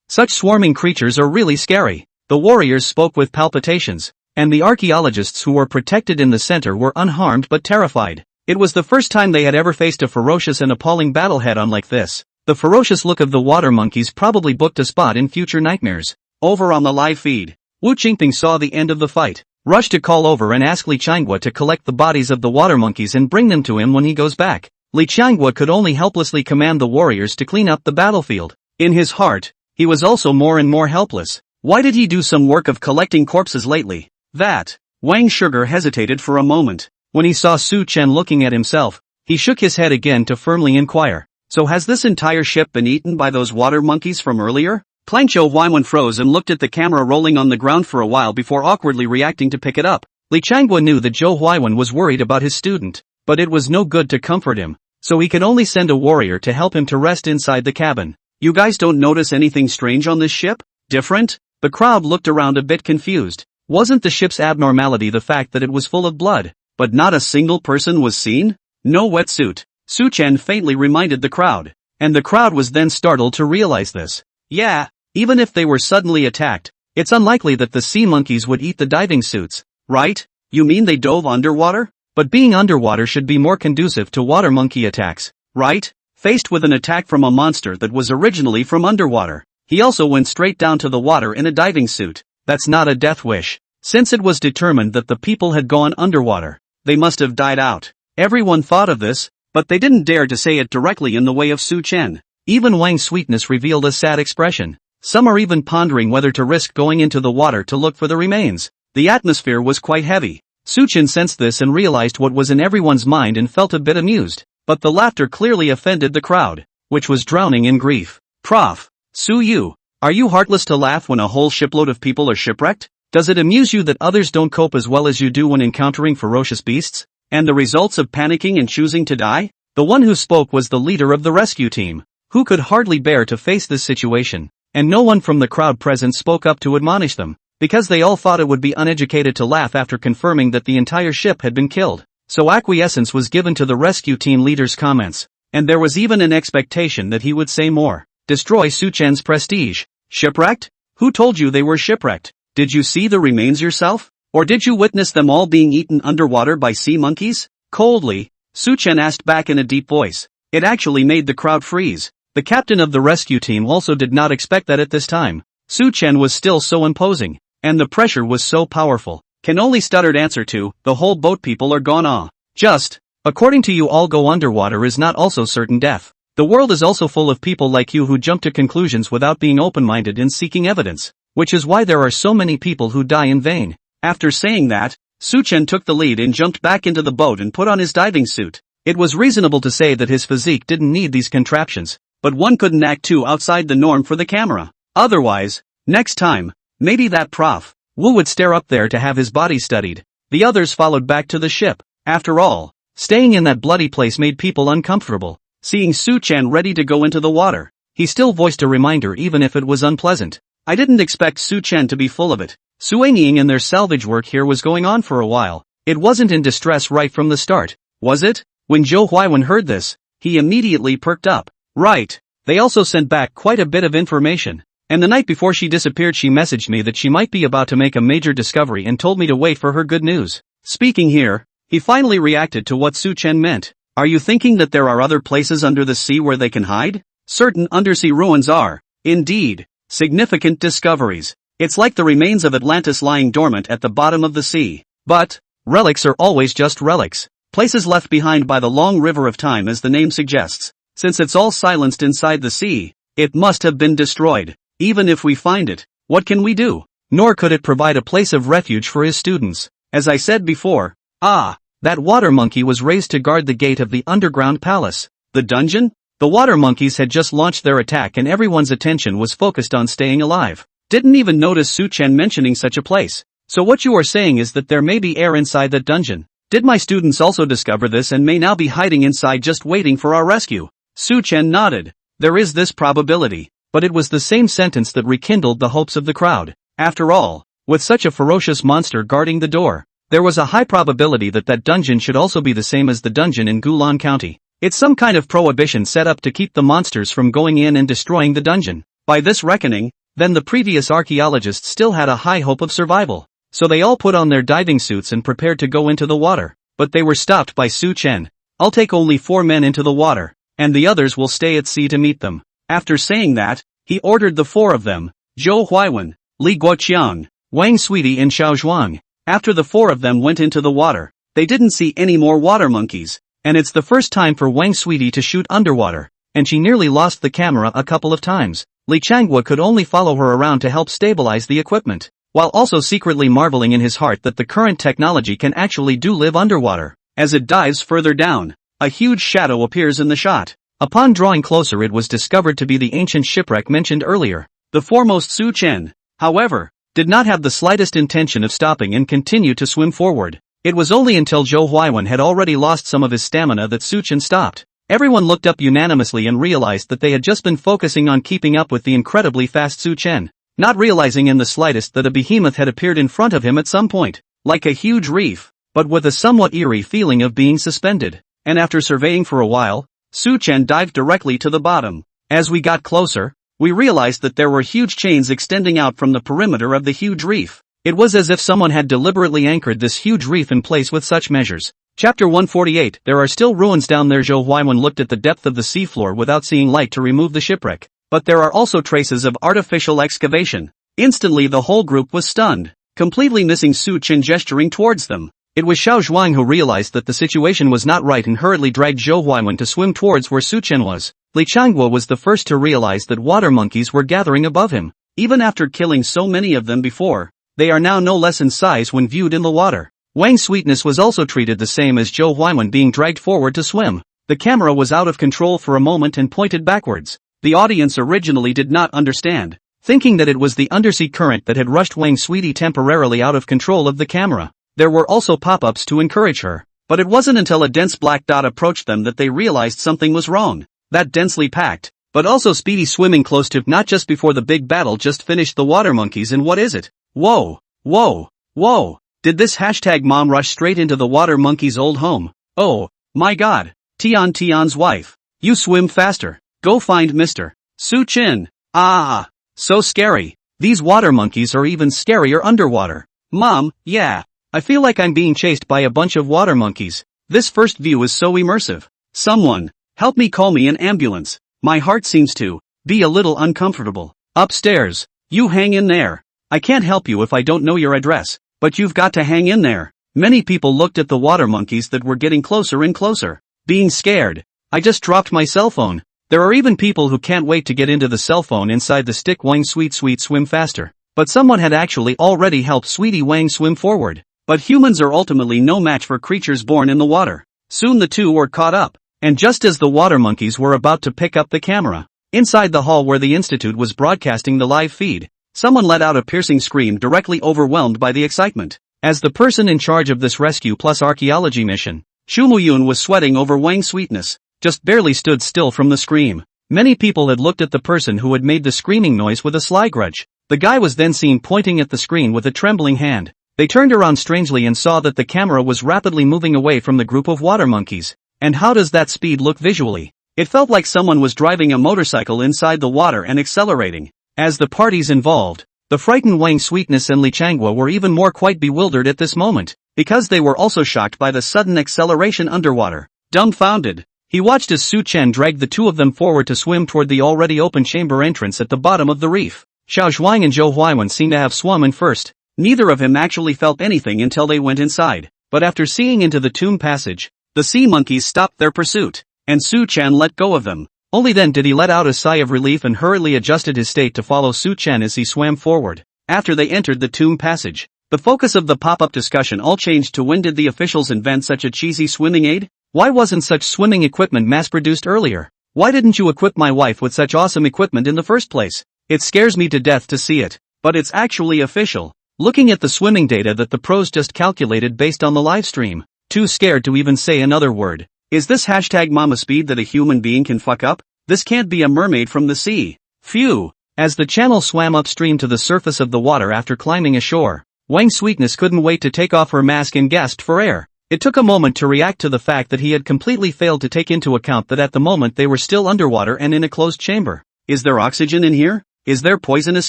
Such swarming creatures are really scary. The warriors spoke with palpitations, and the archaeologists who were protected in the center were unharmed but terrified. It was the first time they had ever faced a ferocious and appalling battle head-on like this. The ferocious look of the water monkeys probably booked a spot in future nightmares. Over on the live feed, Wu Qingping saw the end of the fight, rushed to call over and ask Li Changhua to collect the bodies of the water monkeys and bring them to him when he goes back. Li Changhua could only helplessly command the warriors to clean up the battlefield. In his heart, he was also more and more helpless. Why did he do some work of collecting corpses lately? That. Wang Sugar hesitated for a moment. When he saw Su Chen looking at himself, he shook his head again to firmly inquire. So has this entire ship been eaten by those water monkeys from earlier? Zhou Huaiwen froze and looked at the camera rolling on the ground for a while before awkwardly reacting to pick it up. Li Changhua knew that Zhou Huaiwen was worried about his student, but it was no good to comfort him, so he could only send a warrior to help him to rest inside the cabin. You guys don't notice anything strange on this ship? Different? The crowd looked around a bit confused. Wasn't the ship's abnormality the fact that it was full of blood, but not a single person was seen? No wetsuit. Su Chen faintly reminded the crowd, and the crowd was then startled to realize this. Yeah. Even if they were suddenly attacked, it's unlikely that the sea monkeys would eat the diving suits, right? You mean they dove underwater? But being underwater should be more conducive to water monkey attacks, right? Faced with an attack from a monster that was originally from underwater, he also went straight down to the water in a diving suit. That's not a death wish. Since it was determined that the people had gone underwater, they must have died out. Everyone thought of this, but they didn't dare to say it directly in the way of Su Chen. Even Wang's sweetness revealed a sad expression. Some are even pondering whether to risk going into the water to look for the remains. The atmosphere was quite heavy. Su Chen sensed this and realized what was in everyone's mind and felt a bit amused. But the laughter clearly offended the crowd, which was drowning in grief. Prof. Su Yu, are you heartless to laugh when a whole shipload of people are shipwrecked? Does it amuse you that others don't cope as well as you do when encountering ferocious beasts? And the results of panicking and choosing to die? The one who spoke was the leader of the rescue team, who could hardly bear to face this situation. And no one from the crowd present spoke up to admonish them. because they all thought it would be uneducated to laugh after confirming that the entire ship had been killed. So acquiescence was given to the rescue team leader's comments, and there was even an expectation that he would say more. Destroy Suchen's prestige. Shipwrecked? Who told you they were shipwrecked? Did you see the remains yourself? Or did you witness them all being eaten underwater by sea monkeys? Coldly, Suchen asked back in a deep voice. It actually made the crowd freeze. The captain of the rescue team also did not expect that at this time. Suchen was still so imposing, and the pressure was so powerful. Can only stuttered answer to, the whole boat people are gone. Just, according to you all go underwater is not also certain death. The world is also full of people like you who jump to conclusions without being open-minded in seeking evidence, which is why there are so many people who die in vain. After saying that, Suchen took the lead and jumped back into the boat and put on his diving suit. It was reasonable to say that his physique didn't need these contraptions, but one couldn't act too outside the norm for the camera. Otherwise, next time, maybe that Prof. Wu would stare up there to have his body studied. The others followed back to the ship. After all, staying in that bloody place made people uncomfortable. Seeing Suchen ready to go into the water, he still voiced a reminder even if it was unpleasant. I didn't expect Suchen to be full of it. Suanying and their salvage work here was going on for a while. It wasn't in distress right from the start, was it? When Zhou Huaiwen heard this, he immediately perked up. Right. They also sent back quite a bit of information. And the night before she disappeared she messaged me that she might be about to make a major discovery and told me to wait for her good news. Speaking here, he finally reacted to what Suchen meant. Are you thinking that there are other places under the sea where they can hide? Certain undersea ruins are, indeed, significant discoveries. It's like the remains of Atlantis lying dormant at the bottom of the sea. But, relics are always just relics. Places left behind by the long river of time as the name suggests. Since it's all silenced inside the sea, it must have been destroyed. Even if we find it, what can we do? Nor could it provide a place of refuge for his students. As I said before, that water monkey was raised to guard the gate of the underground palace. The dungeon? The water monkeys had just launched their attack and everyone's attention was focused on staying alive. Didn't even notice Suchen mentioning such a place. So what you are saying is that there may be air inside that dungeon. Did my students also discover this and may now be hiding inside just waiting for our rescue? Suchen nodded. There is this probability. But it was the same sentence that rekindled the hopes of the crowd. After all, with such a ferocious monster guarding the door, there was a high probability that that dungeon should also be the same as the dungeon in Qilin County. It's some kind of prohibition set up to keep the monsters from going in and destroying the dungeon. By this reckoning, then the previous archaeologists still had a high hope of survival. So they all put on their diving suits and prepared to go into the water. But they were stopped by Suchen. I'll take only 4 men into the water, and the others will stay at sea to meet them. After saying that, he ordered the 4 of them, Zhou Huaiwen, Li Guoqiang, Wang Suidi and Xiao Zhuang. After the 4 of them went into the water, they didn't see any more water monkeys. And it's the first time for Wang Suidi to shoot underwater, and she nearly lost the camera a couple of times. Li Changhua could only follow her around to help stabilize the equipment, while also secretly marveling in his heart that the current technology can actually do live underwater. As it dives further down, a huge shadow appears in the shot. Upon drawing closer it was discovered to be the ancient shipwreck mentioned earlier. The foremost Suchen, however, did not have the slightest intention of stopping and continued to swim forward. It was only until Zhou Huaiwen had already lost some of his stamina that Suchen stopped. Everyone looked up unanimously and realized that they had just been focusing on keeping up with the incredibly fast Suchen, not realizing in the slightest that a behemoth had appeared in front of him at some point, like a huge reef, but with a somewhat eerie feeling of being suspended. And after surveying for a while, Suchen dived directly to the bottom. As we got closer, we realized that there were huge chains extending out from the perimeter of the huge reef. It was as if someone had deliberately anchored this huge reef in place with such measures. Chapter 148. There are still ruins down there. Zhou Huaiwen looked at the depth of the seafloor without seeing light to remove the shipwreck. But there are also traces of artificial excavation. Instantly the whole group was stunned, completely missing Suchen gesturing towards them. It was Xiao Zhuang who realized that the situation was not right and hurriedly dragged Zhou Huaiwen to swim towards where Suchen was. Li Changhua was the first to realize that water monkeys were gathering above him. Even after killing so many of them before, they are now no less in size when viewed in the water. Wang's sweetness was also treated the same as Zhou Huaiwen being dragged forward to swim. The camera was out of control for a moment and pointed backwards. The audience originally did not understand, thinking that it was the undersea current that had rushed Wang Sweetie temporarily out of control of the camera. There were also pop-ups to encourage her, but it wasn't until a dense black dot approached them that they realized something was wrong. That densely packed, but also speedy swimming close to not just before the big battle just finished the water monkeys. And what is it? Whoa, whoa, whoa. Did this hashtag mom rush straight into the water monkey's old home? Oh, my god. Tian's wife. You swim faster. Go find Mr. Qilin. Ah, so scary. These water monkeys are even scarier underwater. Mom, yeah. I feel like I'm being chased by a bunch of water monkeys. This first view is so immersive. Someone, help me, call me an ambulance. My heart seems to be a little uncomfortable. Upstairs. You hang in there. I can't help you if I don't know your address, but you've got to hang in there. Many people looked at the water monkeys that were getting closer and closer. Being scared. I just dropped my cell phone. There are even people who can't wait to get into the cell phone inside the stick. Wang sweet swim faster. But someone had actually already helped Sweetie Wang swim forward. But humans are ultimately no match for creatures born in the water. Soon the two were caught up. And just as the water monkeys were about to pick up the camera, inside the hall where the institute was broadcasting the live feed, someone let out a piercing scream, directly overwhelmed by the excitement. As the person in charge of this rescue plus archaeology mission, Shumuyun was sweating over Wang's sweetness, just barely stood still from the scream. Many people had looked at the person who had made the screaming noise with a sly grudge. The guy was then seen pointing at the screen with a trembling hand. They turned around strangely and saw that the camera was rapidly moving away from the group of water monkeys. And how does that speed look visually? It felt like someone was driving a motorcycle inside the water and accelerating. As the parties involved, the frightened Wang Sweetness and Li Changhua were even more quite bewildered at this moment, because they were also shocked by the sudden acceleration underwater. Dumbfounded, he watched as Su Chen dragged the two of them forward to swim toward the already open chamber entrance at the bottom of the reef. Xiao Zhuang and Zhou Huaiwen seemed to have swum in first. Neither of them actually felt anything until they went inside, but after seeing into the tomb passage, the sea monkeys stopped their pursuit, and Su Chen let go of them. Only then did he let out a sigh of relief and hurriedly adjusted his state to follow Su Chen as he swam forward. After they entered the tomb passage, the focus of the pop-up discussion all changed to when did the officials invent such a cheesy swimming aid? Why wasn't such swimming equipment mass-produced earlier? Why didn't you equip my wife with such awesome equipment in the first place? It scares me to death to see it, but it's actually official. Looking at the swimming data that the pros just calculated based on the live stream, too scared to even say another word. Is this hashtag mama speed that a human being can fuck up? This can't be a mermaid from the sea. Phew. As the channel swam upstream to the surface of the water after climbing ashore, Wang Sweetness couldn't wait to take off her mask and gasped for air. It took a moment to react to the fact that he had completely failed to take into account that at the moment they were still underwater and in a closed chamber. Is there oxygen in here? Is there poisonous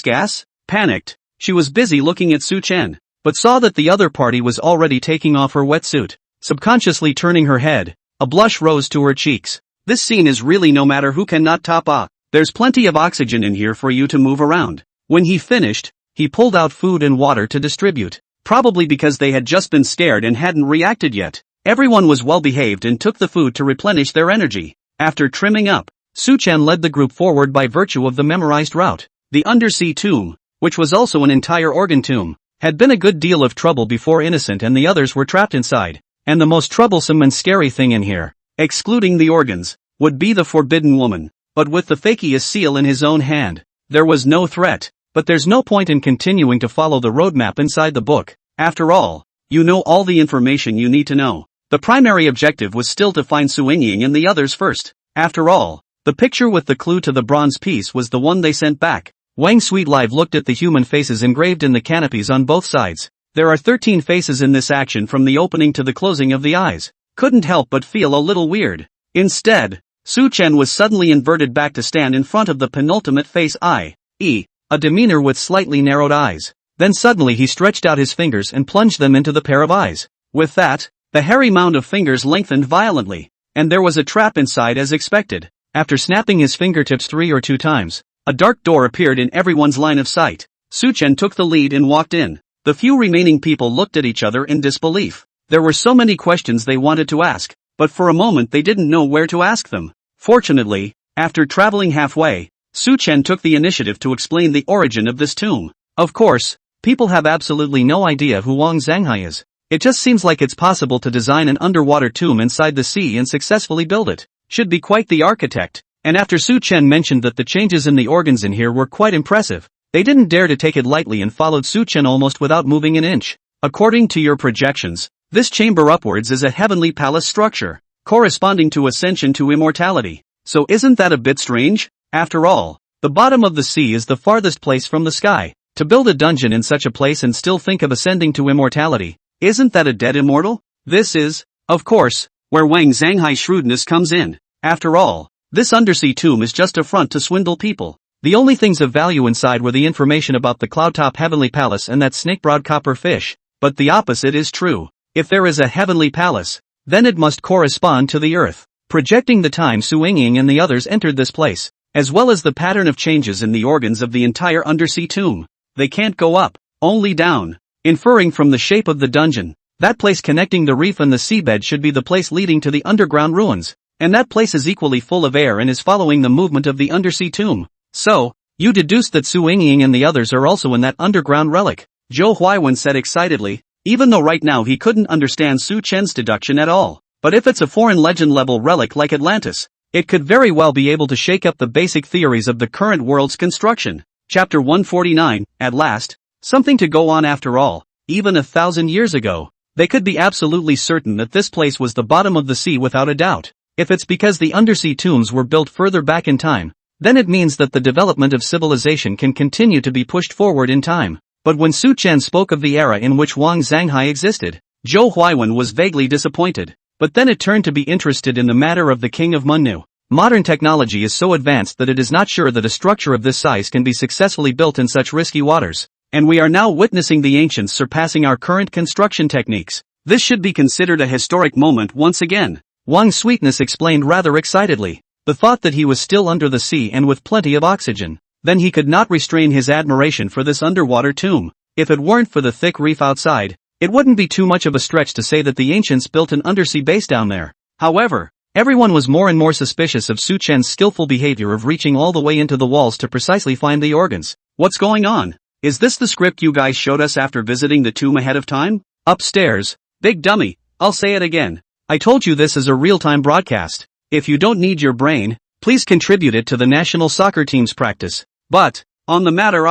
gas? Panicked, she was busy looking at Su Chen, but saw that the other party was already taking off her wetsuit. Subconsciously turning her head, a blush rose to her cheeks. This scene is really no matter who cannot top off. There's plenty of oxygen in here for you to move around. When he finished, he pulled out food and water to distribute. Probably because they had just been scared and hadn't reacted yet. Everyone was well behaved and took the food to replenish their energy. After trimming up, Su Chen led the group forward by virtue of the memorized route. The undersea tomb, which was also an entire organ tomb, had been a good deal of trouble before Innocent and the others were trapped inside. And the most troublesome and scary thing in here, excluding the organs, would be the Forbidden Woman. But with the fakiest seal in his own hand, there was no threat. But there's no point in continuing to follow the roadmap inside the book. After all, you know all the information you need to know. The primary objective was still to find Su Ying and the others first. After all, the picture with the clue to the bronze piece was the one they sent back. Wang Sweet Live looked at the human faces engraved in the canopies on both sides. There are 13 faces in this action from the opening to the closing of the eyes. Couldn't help but feel a little weird. Instead, Su Chen was suddenly inverted back to stand in front of the penultimate face, i.e., a demeanor with slightly narrowed eyes. Then suddenly he stretched out his fingers and plunged them into the pair of eyes. With that, the hairy mound of fingers lengthened violently, and there was a trap inside as expected. After snapping his fingertips 3 or 2 times, a dark door appeared in everyone's line of sight. Su Chen took the lead and walked in. The few remaining people looked at each other in disbelief. There were so many questions they wanted to ask, but for a moment they didn't know where to ask them. Fortunately, after traveling halfway, Su Chen took the initiative to explain the origin of this tomb. Of course, people have absolutely no idea who Wang Zhanghai is. It just seems like it's possible to design an underwater tomb inside the sea and successfully build it. Should be quite the architect. And after Su Chen mentioned that the changes in the organs in here were quite impressive, they didn't dare to take it lightly and followed Su Chen almost without moving an inch. According to your projections, this chamber upwards is a heavenly palace structure, corresponding to ascension to immortality. So isn't that a bit strange? After all, the bottom of the sea is the farthest place from the sky. To build a dungeon in such a place and still think of ascending to immortality, isn't that a dead immortal? This is, of course, where Wang Zhanghai's shrewdness comes in. After all, this undersea tomb is just a front to swindle people. The only things of value inside were the information about the Cloudtop Heavenly Palace and that snake-browed copper fish. But the opposite is true. If there is a heavenly palace, then it must correspond to the earth. Projecting the time Su Yingying and the others entered this place, as well as the pattern of changes in the organs of the entire undersea tomb. They can't go up, only down. Inferring from the shape of the dungeon, that place connecting the reef and the seabed should be the place leading to the underground ruins, and that place is equally full of air and is following the movement of the undersea tomb. So, you deduced that Su Yingying and the others are also in that underground relic, Zhou Huaiwen said excitedly, even though right now he couldn't understand Su Chen's deduction at all. But if it's a foreign legend-level relic like Atlantis, it could very well be able to shake up the basic theories of the current world's construction. Chapter 149, at last, something to go on after all. Even 1,000 years ago, they could be absolutely certain that this place was the bottom of the sea without a doubt. If it's because the undersea tombs were built further back in time, then it means that the development of civilization can continue to be pushed forward in time. But when Su Chen spoke of the era in which Wang Zhanghai existed, Zhou Huaiwen was vaguely disappointed. But then it turned to be interested in the matter of the king of Munnu. Modern technology is so advanced that it is not sure that a structure of this size can be successfully built in such risky waters. And we are now witnessing the ancients surpassing our current construction techniques. This should be considered a historic moment once again. Wang Sweetness explained rather excitedly. The thought that he was still under the sea and with plenty of oxygen. Then he could not restrain his admiration for this underwater tomb. If it weren't for the thick reef outside, it wouldn't be too much of a stretch to say that the ancients built an undersea base down there. However, everyone was more and more suspicious of Su Chen's skillful behavior of reaching all the way into the walls to precisely find the organs. What's going on? Is this the script you guys showed us after visiting the tomb ahead of time? Upstairs. Big dummy, I'll say it again. I told you this is a real-time broadcast. If you don't need your brain, please contribute it to the national soccer team's practice. But, on the matter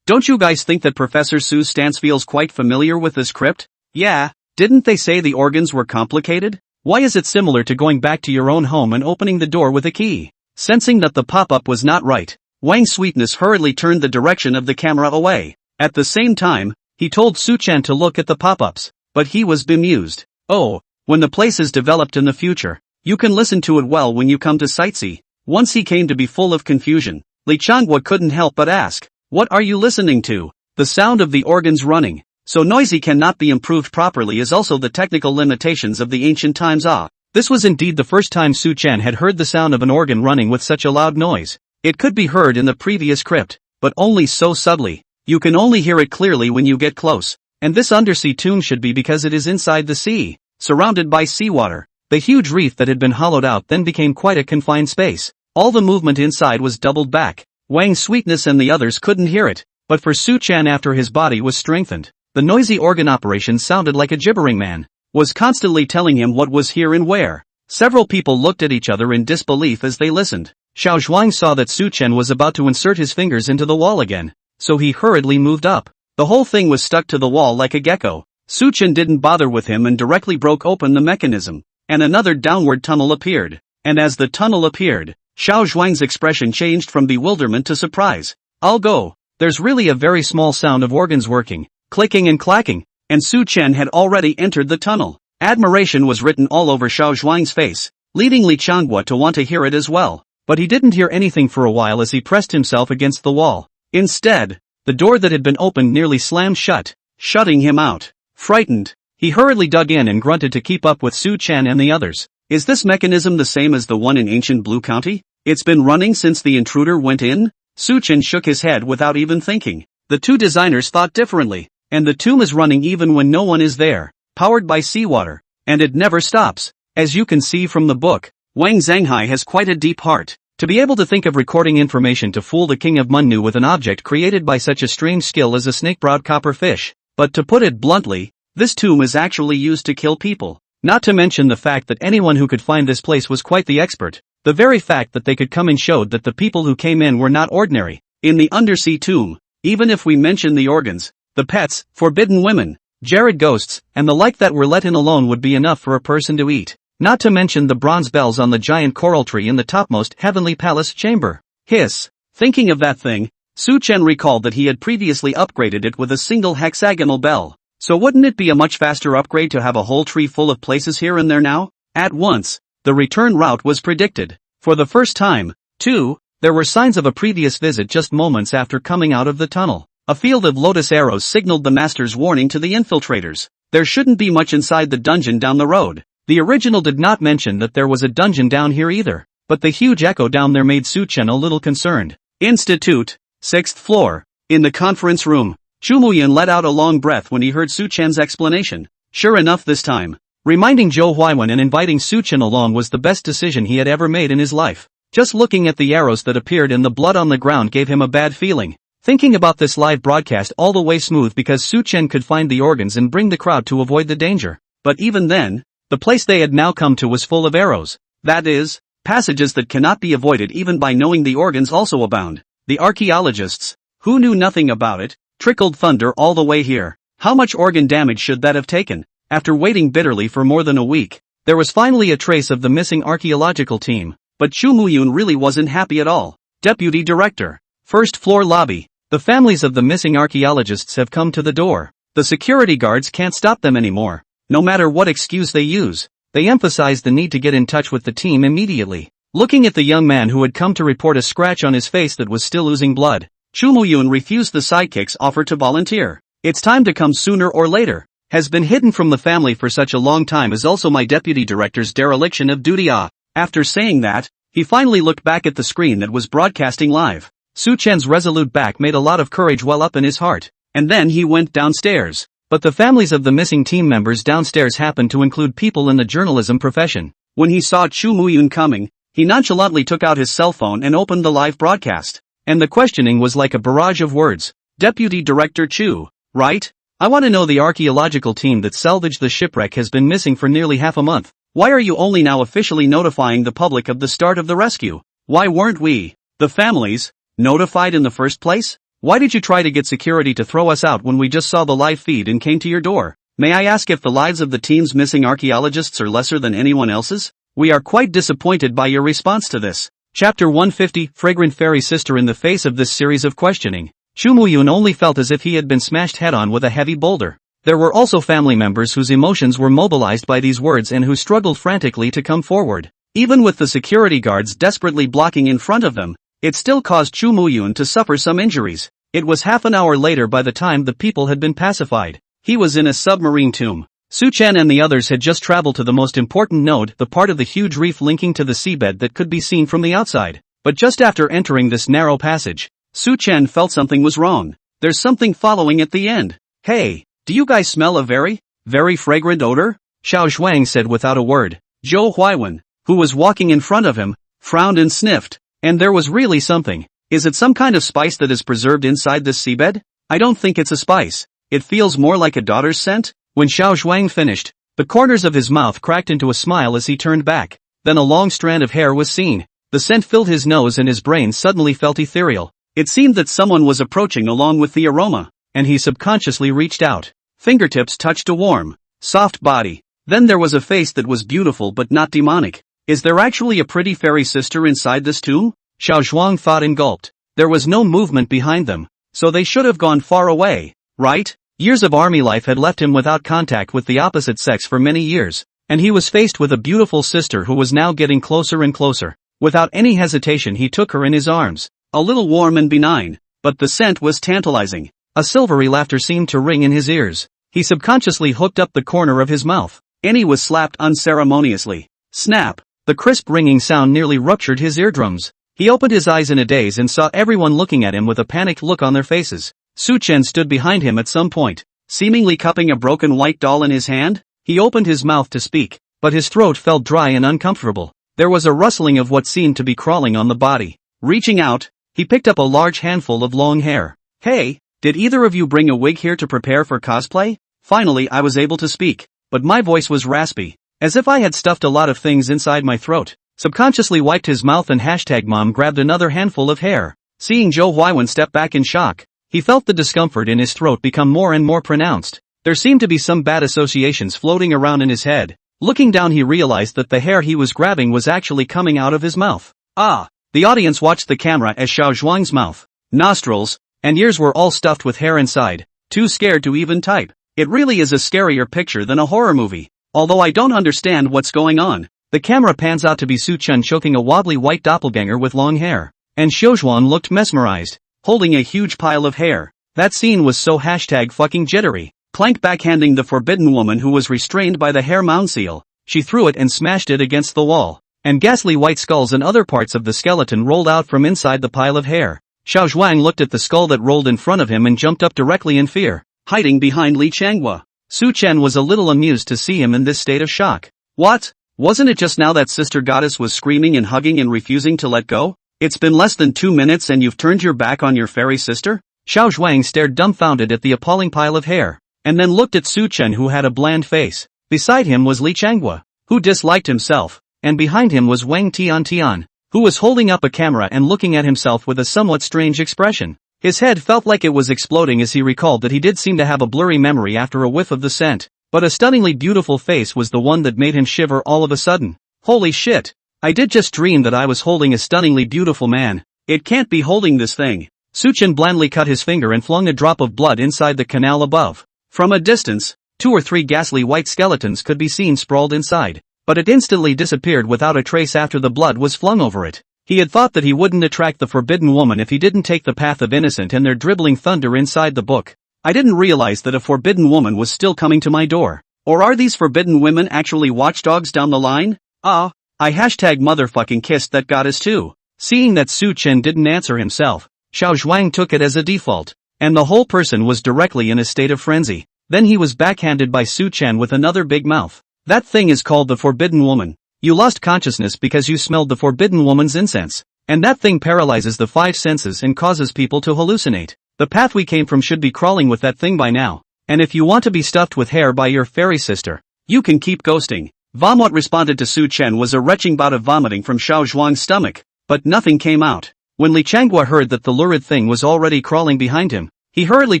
don't you guys think that Professor Su's stance feels quite familiar with this script? Yeah, didn't they say the organs were complicated? Why is it similar to going back to your own home and opening the door with a key? Sensing that the pop-up was not right, Wang Sweetness hurriedly turned the direction of the camera away. At the same time, he told Su Chen to look at the pop-ups, but he was bemused. Oh, when the place is developed in the future, you can listen to it well when you come to sightsee. Once he came to be full of confusion, Li Changhua couldn't help but ask, what are you listening to? The sound of the organs running, so noisy cannot be improved properly is also the technical limitations of the ancient times. This was indeed the first time Su Chen had heard the sound of an organ running with such a loud noise. It could be heard in the previous crypt, but only so subtly. You can only hear it clearly when you get close, and this undersea tomb should be because it is inside the sea, surrounded by seawater. The huge reef that had been hollowed out then became quite a confined space. All the movement inside was doubled back. Wang Sweetness and the others couldn't hear it, but for Su Chen after his body was strengthened, the noisy organ operation sounded like a gibbering man was constantly telling him what was here and where. Several people looked at each other in disbelief as they listened. Xiao Zhuang saw that Su Chen was about to insert his fingers into the wall again, so he hurriedly moved up. The whole thing was stuck to the wall like a gecko. Su Chen didn't bother with him and directly broke open the mechanism, and another downward tunnel appeared. And as the tunnel appeared, Xiao Zhuang's expression changed from bewilderment to surprise. I'll go. There's really a very small sound of organs working, clicking and clacking, and Su Chen had already entered the tunnel. Admiration was written all over Xiao Zhuang's face, leading Li Changhua to want to hear it as well. But he didn't hear anything for a while as he pressed himself against the wall. Instead, the door that had been opened nearly slammed shut, shutting him out. Frightened, he hurriedly dug in and grunted to keep up with Su Chen and the others. Is this mechanism the same as the one in ancient Blue County? It's been running since the intruder went in? Su Chen shook his head without even thinking. The two designers thought differently, and the tomb is running even when no one is there, powered by seawater, and it never stops. As you can see from the book, Wang Zhanghai has quite a deep heart. To be able to think of recording information to fool the king of Munnu with an object created by such a strange skill as a snake-browed copper fish. But to put it bluntly, this tomb is actually used to kill people. Not to mention the fact that anyone who could find this place was quite the expert. The very fact that they could come in showed that the people who came in were not ordinary. In the undersea tomb, even if we mention the organs, the pets, forbidden women, Jared ghosts, and the like that were let in alone would be enough for a person to eat. Not to mention the bronze bells on the giant coral tree in the topmost heavenly palace chamber. Hiss. Thinking of that thing, Su Chen recalled that he had previously upgraded it with a single hexagonal bell. So wouldn't it be a much faster upgrade to have a whole tree full of places here and there now? At once, the return route was predicted. For the first time, too, there were signs of a previous visit just moments after coming out of the tunnel. A field of lotus arrows signaled the master's warning to the infiltrators. There shouldn't be much inside the dungeon down the road. The original did not mention that there was a dungeon down here either, but the huge echo down there made Su Chen a little concerned. Institute, 6th floor. In the conference room, Chu Muyan let out a long breath when he heard Su Chen's explanation. Sure enough this time, reminding Zhou Huaiwen and inviting Su Chen along was the best decision he had ever made in his life. Just looking at the arrows that appeared in the blood on the ground gave him a bad feeling. Thinking about this live broadcast all the way smooth because Su Chen could find the organs and bring the crowd to avoid the danger. But even then, the place they had now come to was full of arrows. That is, passages that cannot be avoided even by knowing the organs also abound. The archaeologists, who knew nothing about it, trickled thunder all the way here. How much organ damage should that have taken? After waiting bitterly for more than a week, there was finally a trace of the missing archaeological team. But Chu Muyun really wasn't happy at all. Deputy Director. First floor lobby. The families of the missing archaeologists have come to the door. The security guards can't stop them anymore. No matter what excuse they use, they emphasize the need to get in touch with the team immediately. Looking at the young man who had come to report a scratch on his face that was still oozing blood, Chu Muyun refused the sidekick's offer to volunteer. It's time to come sooner or later. Has been hidden from the family for such a long time is also my deputy director's dereliction of duty. After saying that, he finally looked back at the screen that was broadcasting live. Su Chen's resolute back made a lot of courage well up in his heart, and then he went downstairs. But the families of the missing team members downstairs happened to include people in the journalism profession. When he saw Chu Muyun coming, he nonchalantly took out his cell phone and opened the live broadcast. And the questioning was like a barrage of words. Deputy Director Chu, right? I want to know the archaeological team that salvaged the shipwreck has been missing for nearly half a month. Why are you only now officially notifying the public of the start of the rescue? Why weren't we, the families, notified in the first place? Why did you try to get security to throw us out when we just saw the live feed and came to your door? May I ask if the lives of the team's missing archaeologists are lesser than anyone else's? We are quite disappointed by your response to this. Chapter 150, Fragrant Fairy Sister. In the face of this series of questioning, Chu Muyun only felt as if he had been smashed head-on with a heavy boulder. There were also family members whose emotions were mobilized by these words and who struggled frantically to come forward. Even with the security guards desperately blocking in front of them, it still caused Chu Muyun to suffer some injuries. It was half an hour later by the time the people had been pacified. He was in a submarine tomb. Su Chen and the others had just traveled to the most important node, the part of the huge reef linking to the seabed that could be seen from the outside. But just after entering this narrow passage, Su Chen felt something was wrong. There's something following at the end. Hey, do you guys smell a very fragrant odor? Xiao Shuang said without a word. Zhou Huaiwen, who was walking in front of him, frowned and sniffed. And there was really something. Is it some kind of spice that is preserved inside this seabed? I don't think it's a spice. It feels more like a daughter's scent. When Xiao Shuang finished, the corners of his mouth cracked into a smile as he turned back. Then a long strand of hair was seen. The scent filled his nose and his brain suddenly felt ethereal. It seemed that someone was approaching along with the aroma, and he subconsciously reached out. Fingertips touched a warm, soft body. Then there was a face that was beautiful but not demonic. Is there actually a pretty fairy sister inside this tomb? Xiao Zhuang thought and gulped. There was no movement behind them, so they should have gone far away, right? Years of army life had left him without contact with the opposite sex for many years, and he was faced with a beautiful sister who was now getting closer and closer. Without any hesitation he took her in his arms. A little warm and benign, but the scent was tantalizing. A silvery laughter seemed to ring in his ears. He subconsciously hooked up the corner of his mouth. Annie was slapped unceremoniously. Snap! The crisp ringing sound nearly ruptured his eardrums. He opened his eyes in a daze and saw everyone looking at him with a panicked look on their faces. Su Chen stood behind him at some point, seemingly cupping a broken white doll in his hand. He opened his mouth to speak, but his throat felt dry and uncomfortable. There was a rustling of what seemed to be crawling on the body. Reaching out, he picked up a large handful of long hair. Hey, did either of you bring a wig here to prepare for cosplay? Finally I was able to speak, but my voice was raspy, as if I had stuffed a lot of things inside my throat. Subconsciously wiped his mouth and #mom grabbed another handful of hair. Seeing Zhou Huaiwen step back in shock, he felt the discomfort in his throat become more and more pronounced. There seemed to be some bad associations floating around in his head. Looking down he realized that the hair he was grabbing was actually coming out of his mouth. Ah! The audience watched the camera as Xiao Zhuang's mouth, nostrils, and ears were all stuffed with hair inside, too scared to even type. It really is a scarier picture than a horror movie. Although I don't understand what's going on. The camera pans out to be Su-Chen choking a wobbly white doppelganger with long hair. And Xiaozhuang looked mesmerized, holding a huge pile of hair. That scene was so #fucking jittery. Clank backhanding the forbidden woman who was restrained by the hair mound seal. She threw it and smashed it against the wall. And ghastly white skulls and other parts of the skeleton rolled out from inside the pile of hair. Xiaozhuang looked at the skull that rolled in front of him and jumped up directly in fear, hiding behind Li Changhua. Su-Chen was a little amused to see him in this state of shock. What? Wasn't it just now that Sister Goddess was screaming and hugging and refusing to let go? It's been less than 2 minutes and you've turned your back on your fairy sister? Xiaozhuang stared dumbfounded at the appalling pile of hair, and then looked at Su-Chen who had a bland face. Beside him was Li Changhua, who disliked himself, and behind him was Wang Tian, who was holding up a camera and looking at himself with a somewhat strange expression. His head felt like it was exploding as he recalled that he did seem to have a blurry memory after a whiff of the scent, but a stunningly beautiful face was the one that made him shiver all of a sudden. Holy shit! I did just dream that I was holding a stunningly beautiful man. It can't be holding this thing. Su-Chen blandly cut his finger and flung a drop of blood inside the canal above. From a distance, 2 or 3 ghastly white skeletons could be seen sprawled inside, but it instantly disappeared without a trace after the blood was flung over it. He had thought that he wouldn't attract the forbidden woman if he didn't take the path of innocent and their dribbling thunder inside the book. I didn't realize that a forbidden woman was still coming to my door. Or are these forbidden women actually watchdogs down the line? I #motherfucking kissed that goddess too. Seeing that Su-Chen didn't answer himself, Xiaozhuang took it as a default, and the whole person was directly in a state of frenzy. Then he was backhanded by Su-Chen with another big mouth. That thing is called the forbidden woman. You lost consciousness because you smelled the forbidden woman's incense. And that thing paralyzes the 5 senses and causes people to hallucinate. The path we came from should be crawling with that thing by now. And if you want to be stuffed with hair by your fairy sister, you can keep ghosting. What responded to Su-Chen was a retching bout of vomiting from Xiaozhuang's stomach. But nothing came out. When Li Changhua heard that the lurid thing was already crawling behind him, he hurriedly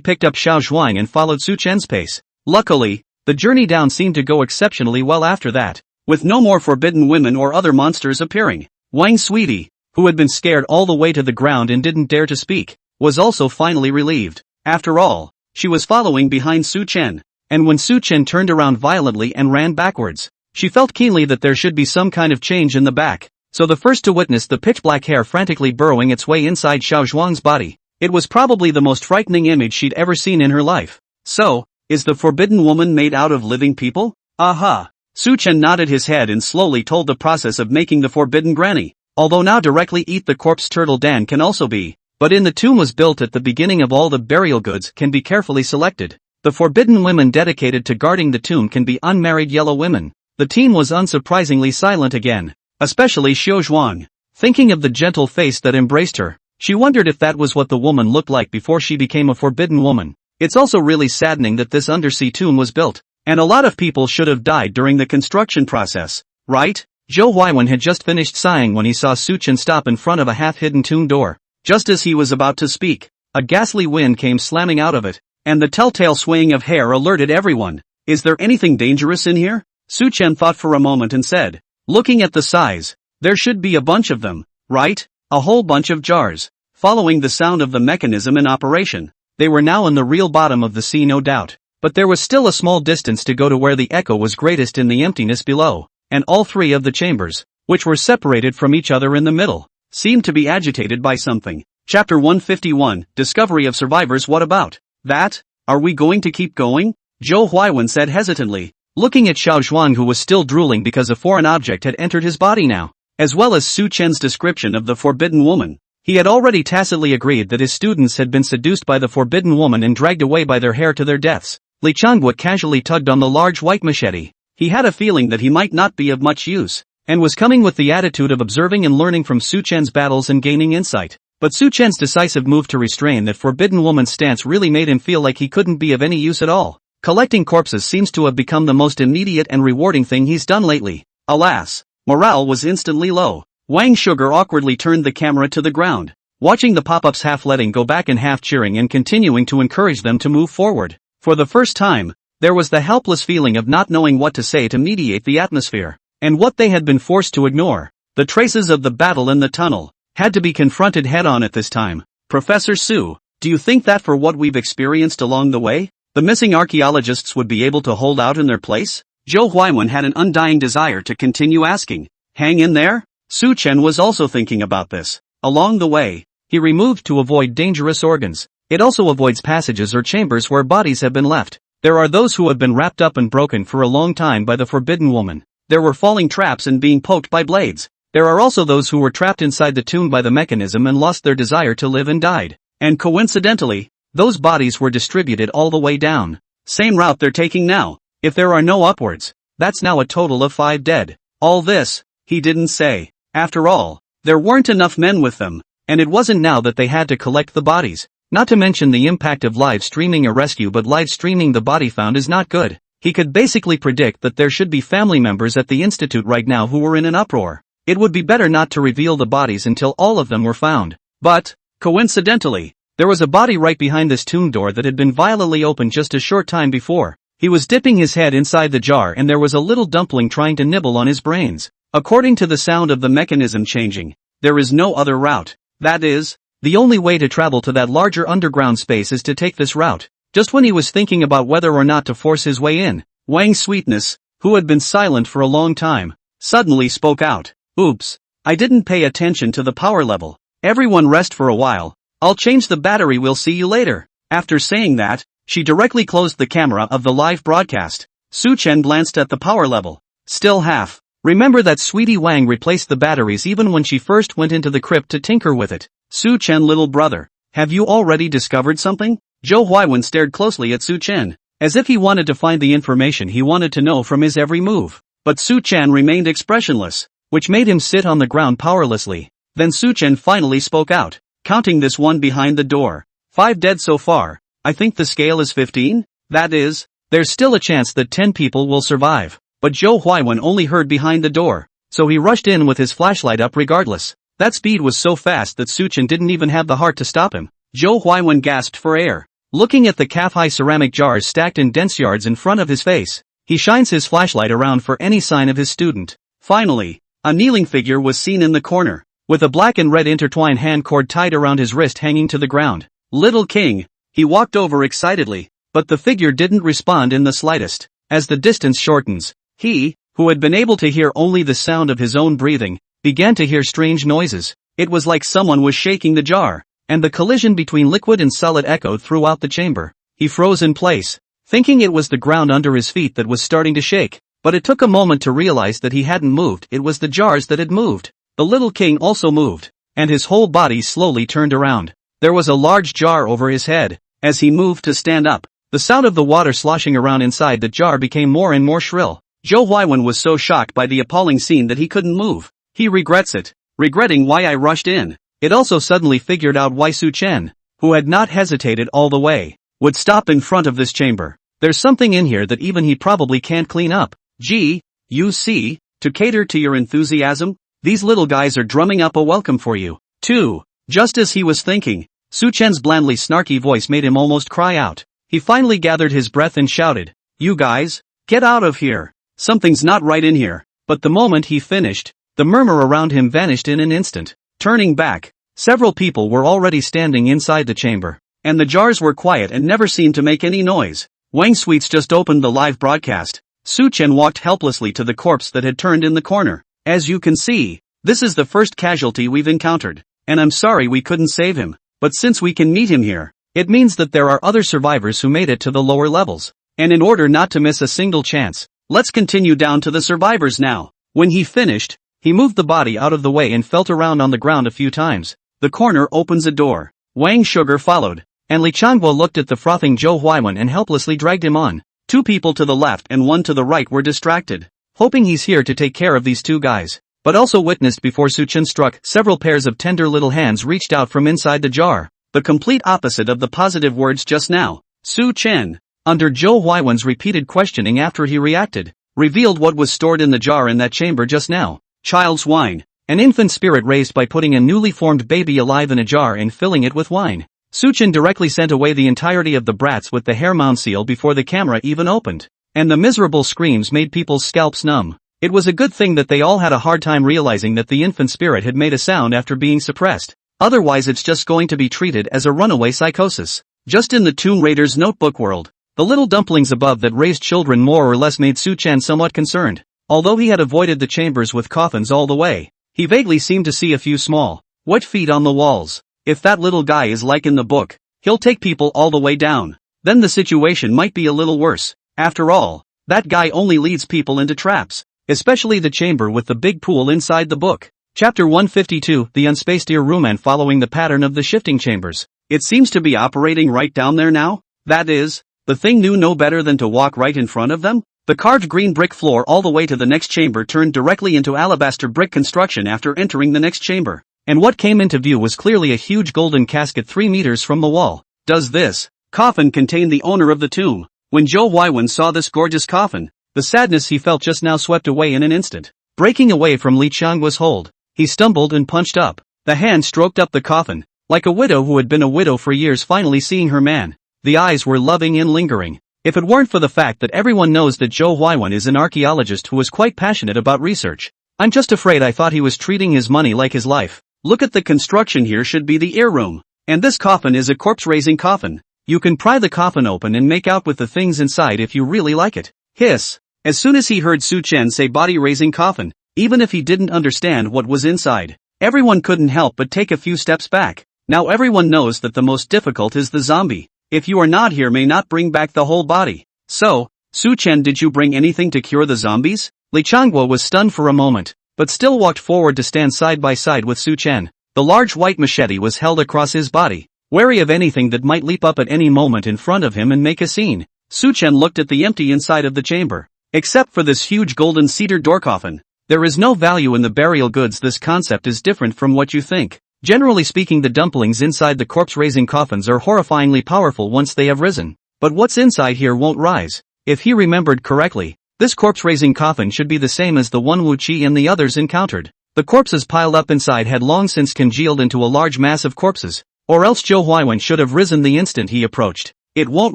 picked up Xiaozhuang and followed Su-Chen's pace. Luckily, the journey down seemed to go exceptionally well after that, with no more forbidden women or other monsters appearing. Wang Sweetie, who had been scared all the way to the ground and didn't dare to speak, was also finally relieved. After all, she was following behind Su-Chen, and when Su-Chen turned around violently and ran backwards, she felt keenly that there should be some kind of change in the back. So the first to witness the pitch-black hair frantically burrowing its way inside Xiaozhuang's body, it was probably the most frightening image she'd ever seen in her life. So, is the forbidden woman made out of living people? Aha! Su-Chen nodded his head and slowly told the process of making the forbidden granny. Although now directly eat the corpse turtle Dan can also be, but in the tomb was built at the beginning of all the burial goods can be carefully selected. The forbidden women dedicated to guarding the tomb can be unmarried yellow women. The team was unsurprisingly silent again. Especially Xiaozhuang. Thinking of the gentle face that embraced her, she wondered if that was what the woman looked like before she became a forbidden woman. It's also really saddening that this undersea tomb was built, and a lot of people should have died during the construction process, right? Zhou Huaiwen had just finished sighing when he saw Su-Chen stop in front of a half-hidden tomb door. Just as he was about to speak, a ghastly wind came slamming out of it, and the telltale swaying of hair alerted everyone. Is there anything dangerous in here? Su-Chen thought for a moment and said, looking at the size, there should be a bunch of them, right? A whole bunch of jars. Following the sound of the mechanism in operation, they were now in the real bottom of the sea no doubt, but there was still a small distance to go to where the echo was greatest in the emptiness below, and all 3 of the chambers, which were separated from each other in the middle, seemed to be agitated by something. Chapter 151, Discovery of Survivors. What about that? Are we going to keep going? Zhou Huaiwen said hesitantly, looking at Xiaozhuang who was still drooling because a foreign object had entered his body now, as well as Su-Chen's description of the forbidden woman. He had already tacitly agreed that his students had been seduced by the forbidden woman and dragged away by their hair to their deaths. Li Changhua casually tugged on the large white machete. He had a feeling that he might not be of much use, and was coming with the attitude of observing and learning from Su-Chen's battles and gaining insight. But Su-Chen's decisive move to restrain that forbidden woman's stance really made him feel like he couldn't be of any use at all. Collecting corpses seems to have become the most immediate and rewarding thing he's done lately. Alas, morale was instantly low. Wang Sugar awkwardly turned the camera to the ground, watching the pop-ups half letting go back and half cheering and continuing to encourage them to move forward. For the first time, there was the helpless feeling of not knowing what to say to mediate the atmosphere, and what they had been forced to ignore. The traces of the battle in the tunnel had to be confronted head-on at this time. Professor Su, do you think that for what we've experienced along the way, the missing archaeologists would be able to hold out in their place? Zhou Huaiwen had an undying desire to continue asking. Hang in there? Su Chen was also thinking about this. Along the way, he removed to avoid dangerous organs. It also avoids passages or chambers where bodies have been left. There are those who have been wrapped up and broken for a long time by the forbidden woman. There were falling traps and being poked by blades. There are also those who were trapped inside the tomb by the mechanism and lost their desire to live and died. And coincidentally, those bodies were distributed all the way down. Same route they're taking now. If there are no upwards, that's now a total of 5 dead. All this, he didn't say. After all, there weren't enough men with them, and it wasn't now that they had to collect the bodies. Not to mention the impact of live streaming a rescue, but live streaming the body found is not good. He could basically predict that there should be family members at the institute right now who were in an uproar. It would be better not to reveal the bodies until all of them were found. But, coincidentally, there was a body right behind this tomb door that had been violently opened just a short time before. He was dipping his head inside the jar and there was a little dumpling trying to nibble on his brains. According to the sound of the mechanism changing, there is no other route. That is, the only way to travel to that larger underground space is to take this route. Just when he was thinking about whether or not to force his way in, Wang Sweetness, who had been silent for a long time, suddenly spoke out. Oops, I didn't pay attention to the power level. Everyone rest for a while. I'll change the battery, we'll see you later. After saying that, she directly closed the camera of the live broadcast. Su Chen glanced at the power level. Still half. Remember that Sweetie Wang replaced the batteries even when she first went into the crypt to tinker with it. Su Chen, little brother, have you already discovered something? Zhou Huaiwen stared closely at Su Chen, as if he wanted to find the information he wanted to know from his every move. But Su Chen remained expressionless, which made him sit on the ground powerlessly. Then Su Chen finally spoke out, counting this one behind the door. 5 dead so far. I think the scale is 15? That is, there's still a chance that 10 people will survive. But Zhou Huaiwen only heard behind the door, so he rushed in with his flashlight up regardless. That speed was so fast that Su Chen didn't even have the heart to stop him. Zhou Huaiwen gasped for air. Looking at the calf-high ceramic jars stacked in dense yards in front of his face, he shines his flashlight around for any sign of his student. Finally, a kneeling figure was seen in the corner, with a black and red intertwined hand cord tied around his wrist hanging to the ground. Little King. He walked over excitedly, but the figure didn't respond in the slightest. As the distance shortens, he, who had been able to hear only the sound of his own breathing, began to hear strange noises. It was like someone was shaking the jar, and the collision between liquid and solid echoed throughout the chamber. He froze in place, thinking it was the ground under his feet that was starting to shake, but it took a moment to realize that he hadn't moved. It was the jars that had moved. The little king also moved, and his whole body slowly turned around. There was a large jar over his head. As he moved to stand up, the sound of the water sloshing around inside the jar became more and more shrill. Zhou Huaiwen was so shocked by the appalling scene that he couldn't move. He regrets it, regretting why I rushed in. It also suddenly figured out why Su Chen, who had not hesitated all the way, would stop in front of this chamber. There's something in here that even he probably can't clean up. Gee, you see, to cater to your enthusiasm, these little guys are drumming up a welcome for you, too. Just as he was thinking, Su Chen's blandly snarky voice made him almost cry out. He finally gathered his breath and shouted, "You guys, get out of here. Something's not right in here." But the moment he finished, the murmur around him vanished in an instant. Turning back, several people were already standing inside the chamber, and the jars were quiet and never seemed to make any noise. Wang Sweets just opened the live broadcast. Su Chen walked helplessly to the corpse that had turned in the corner. As you can see, this is the first casualty we've encountered, and I'm sorry we couldn't save him. But since we can meet him here, it means that there are other survivors who made it to the lower levels. And in order not to miss a single chance, let's continue down to the survivors now. When he finished, he moved the body out of the way and felt around on the ground a few times. The corner opens a door. Wang Sugar followed, and Li Changuo looked at the frothing Zhou Huaiwen and helplessly dragged him on. 2 people to the left and 1 to the right were distracted, hoping he's here to take care of these 2 guys. But also witnessed before Su Chen struck, several pairs of tender little hands reached out from inside the jar, the complete opposite of the positive words just now. Su Chen, under Zhou Huaiwen's repeated questioning after he reacted, revealed what was stored in the jar in that chamber just now. Child's wine, an infant spirit raised by putting a newly formed baby alive in a jar and filling it with wine. Su Chen directly sent away the entirety of the brats with the hair mound seal before the camera even opened, and the miserable screams made people's scalps numb. It was a good thing that they all had a hard time realizing that the infant spirit had made a sound after being suppressed. Otherwise it's just going to be treated as a runaway psychosis. Just in the Tomb Raider's notebook world, the little dumplings above that raised children more or less made Su-chan somewhat concerned. Although he had avoided the chambers with coffins all the way, he vaguely seemed to see a few small, wet feet on the walls. If that little guy is like in the book, he'll take people all the way down. Then the situation might be a little worse. After all, that guy only leads people into traps, especially the chamber with the big pool inside the book. Chapter 152, The Unspaced Ear Room. And following the pattern of the shifting chambers, it seems to be operating right down there now. That is, the thing knew no better than to walk right in front of them. The carved green brick floor all the way to the next chamber turned directly into alabaster brick construction after entering the next chamber, and what came into view was clearly a huge golden casket 3 meters from the wall. Does this coffin contain the owner of the tomb? When Zhou Huaiwen saw this gorgeous coffin, the sadness he felt just now swept away in an instant. Breaking away from Li Qiangguo's hold, he stumbled and punched up. The hand stroked up the coffin, like a widow who had been a widow for years finally seeing her man. The eyes were loving and lingering. If it weren't for the fact that everyone knows that Zhou Huaiwen is an archaeologist who is quite passionate about research, I'm just afraid I thought he was treating his money like his life. Look at the construction here, should be the ear room. And this coffin is a corpse-raising coffin. You can pry the coffin open and make out with the things inside if you really like it. Hiss. As soon as he heard Su-chan say body-raising coffin, even if he didn't understand what was inside, everyone couldn't help but take a few steps back. Now everyone knows that the most difficult is the zombie. If you are not here, may not bring back the whole body. So, Su-chan, did you bring anything to cure the zombies? Li Qiangguo was stunned for a moment, but still walked forward to stand side by side with Su-chan. The large white machete was held across his body, wary of anything that might leap up at any moment in front of him and make a scene. Su-chan looked at the empty inside of the chamber. Except for this huge golden cedar door coffin, there is no value in the burial goods. This concept is different from what you think. Generally speaking, the dumplings inside the corpse-raising coffins are horrifyingly powerful once they have risen. But what's inside here won't rise. If he remembered correctly, this corpse-raising coffin should be the same as the one Wu Qi and the others encountered. The corpses piled up inside had long since congealed into a large mass of corpses, or else Zhou Huaiwen should have risen the instant he approached. It won't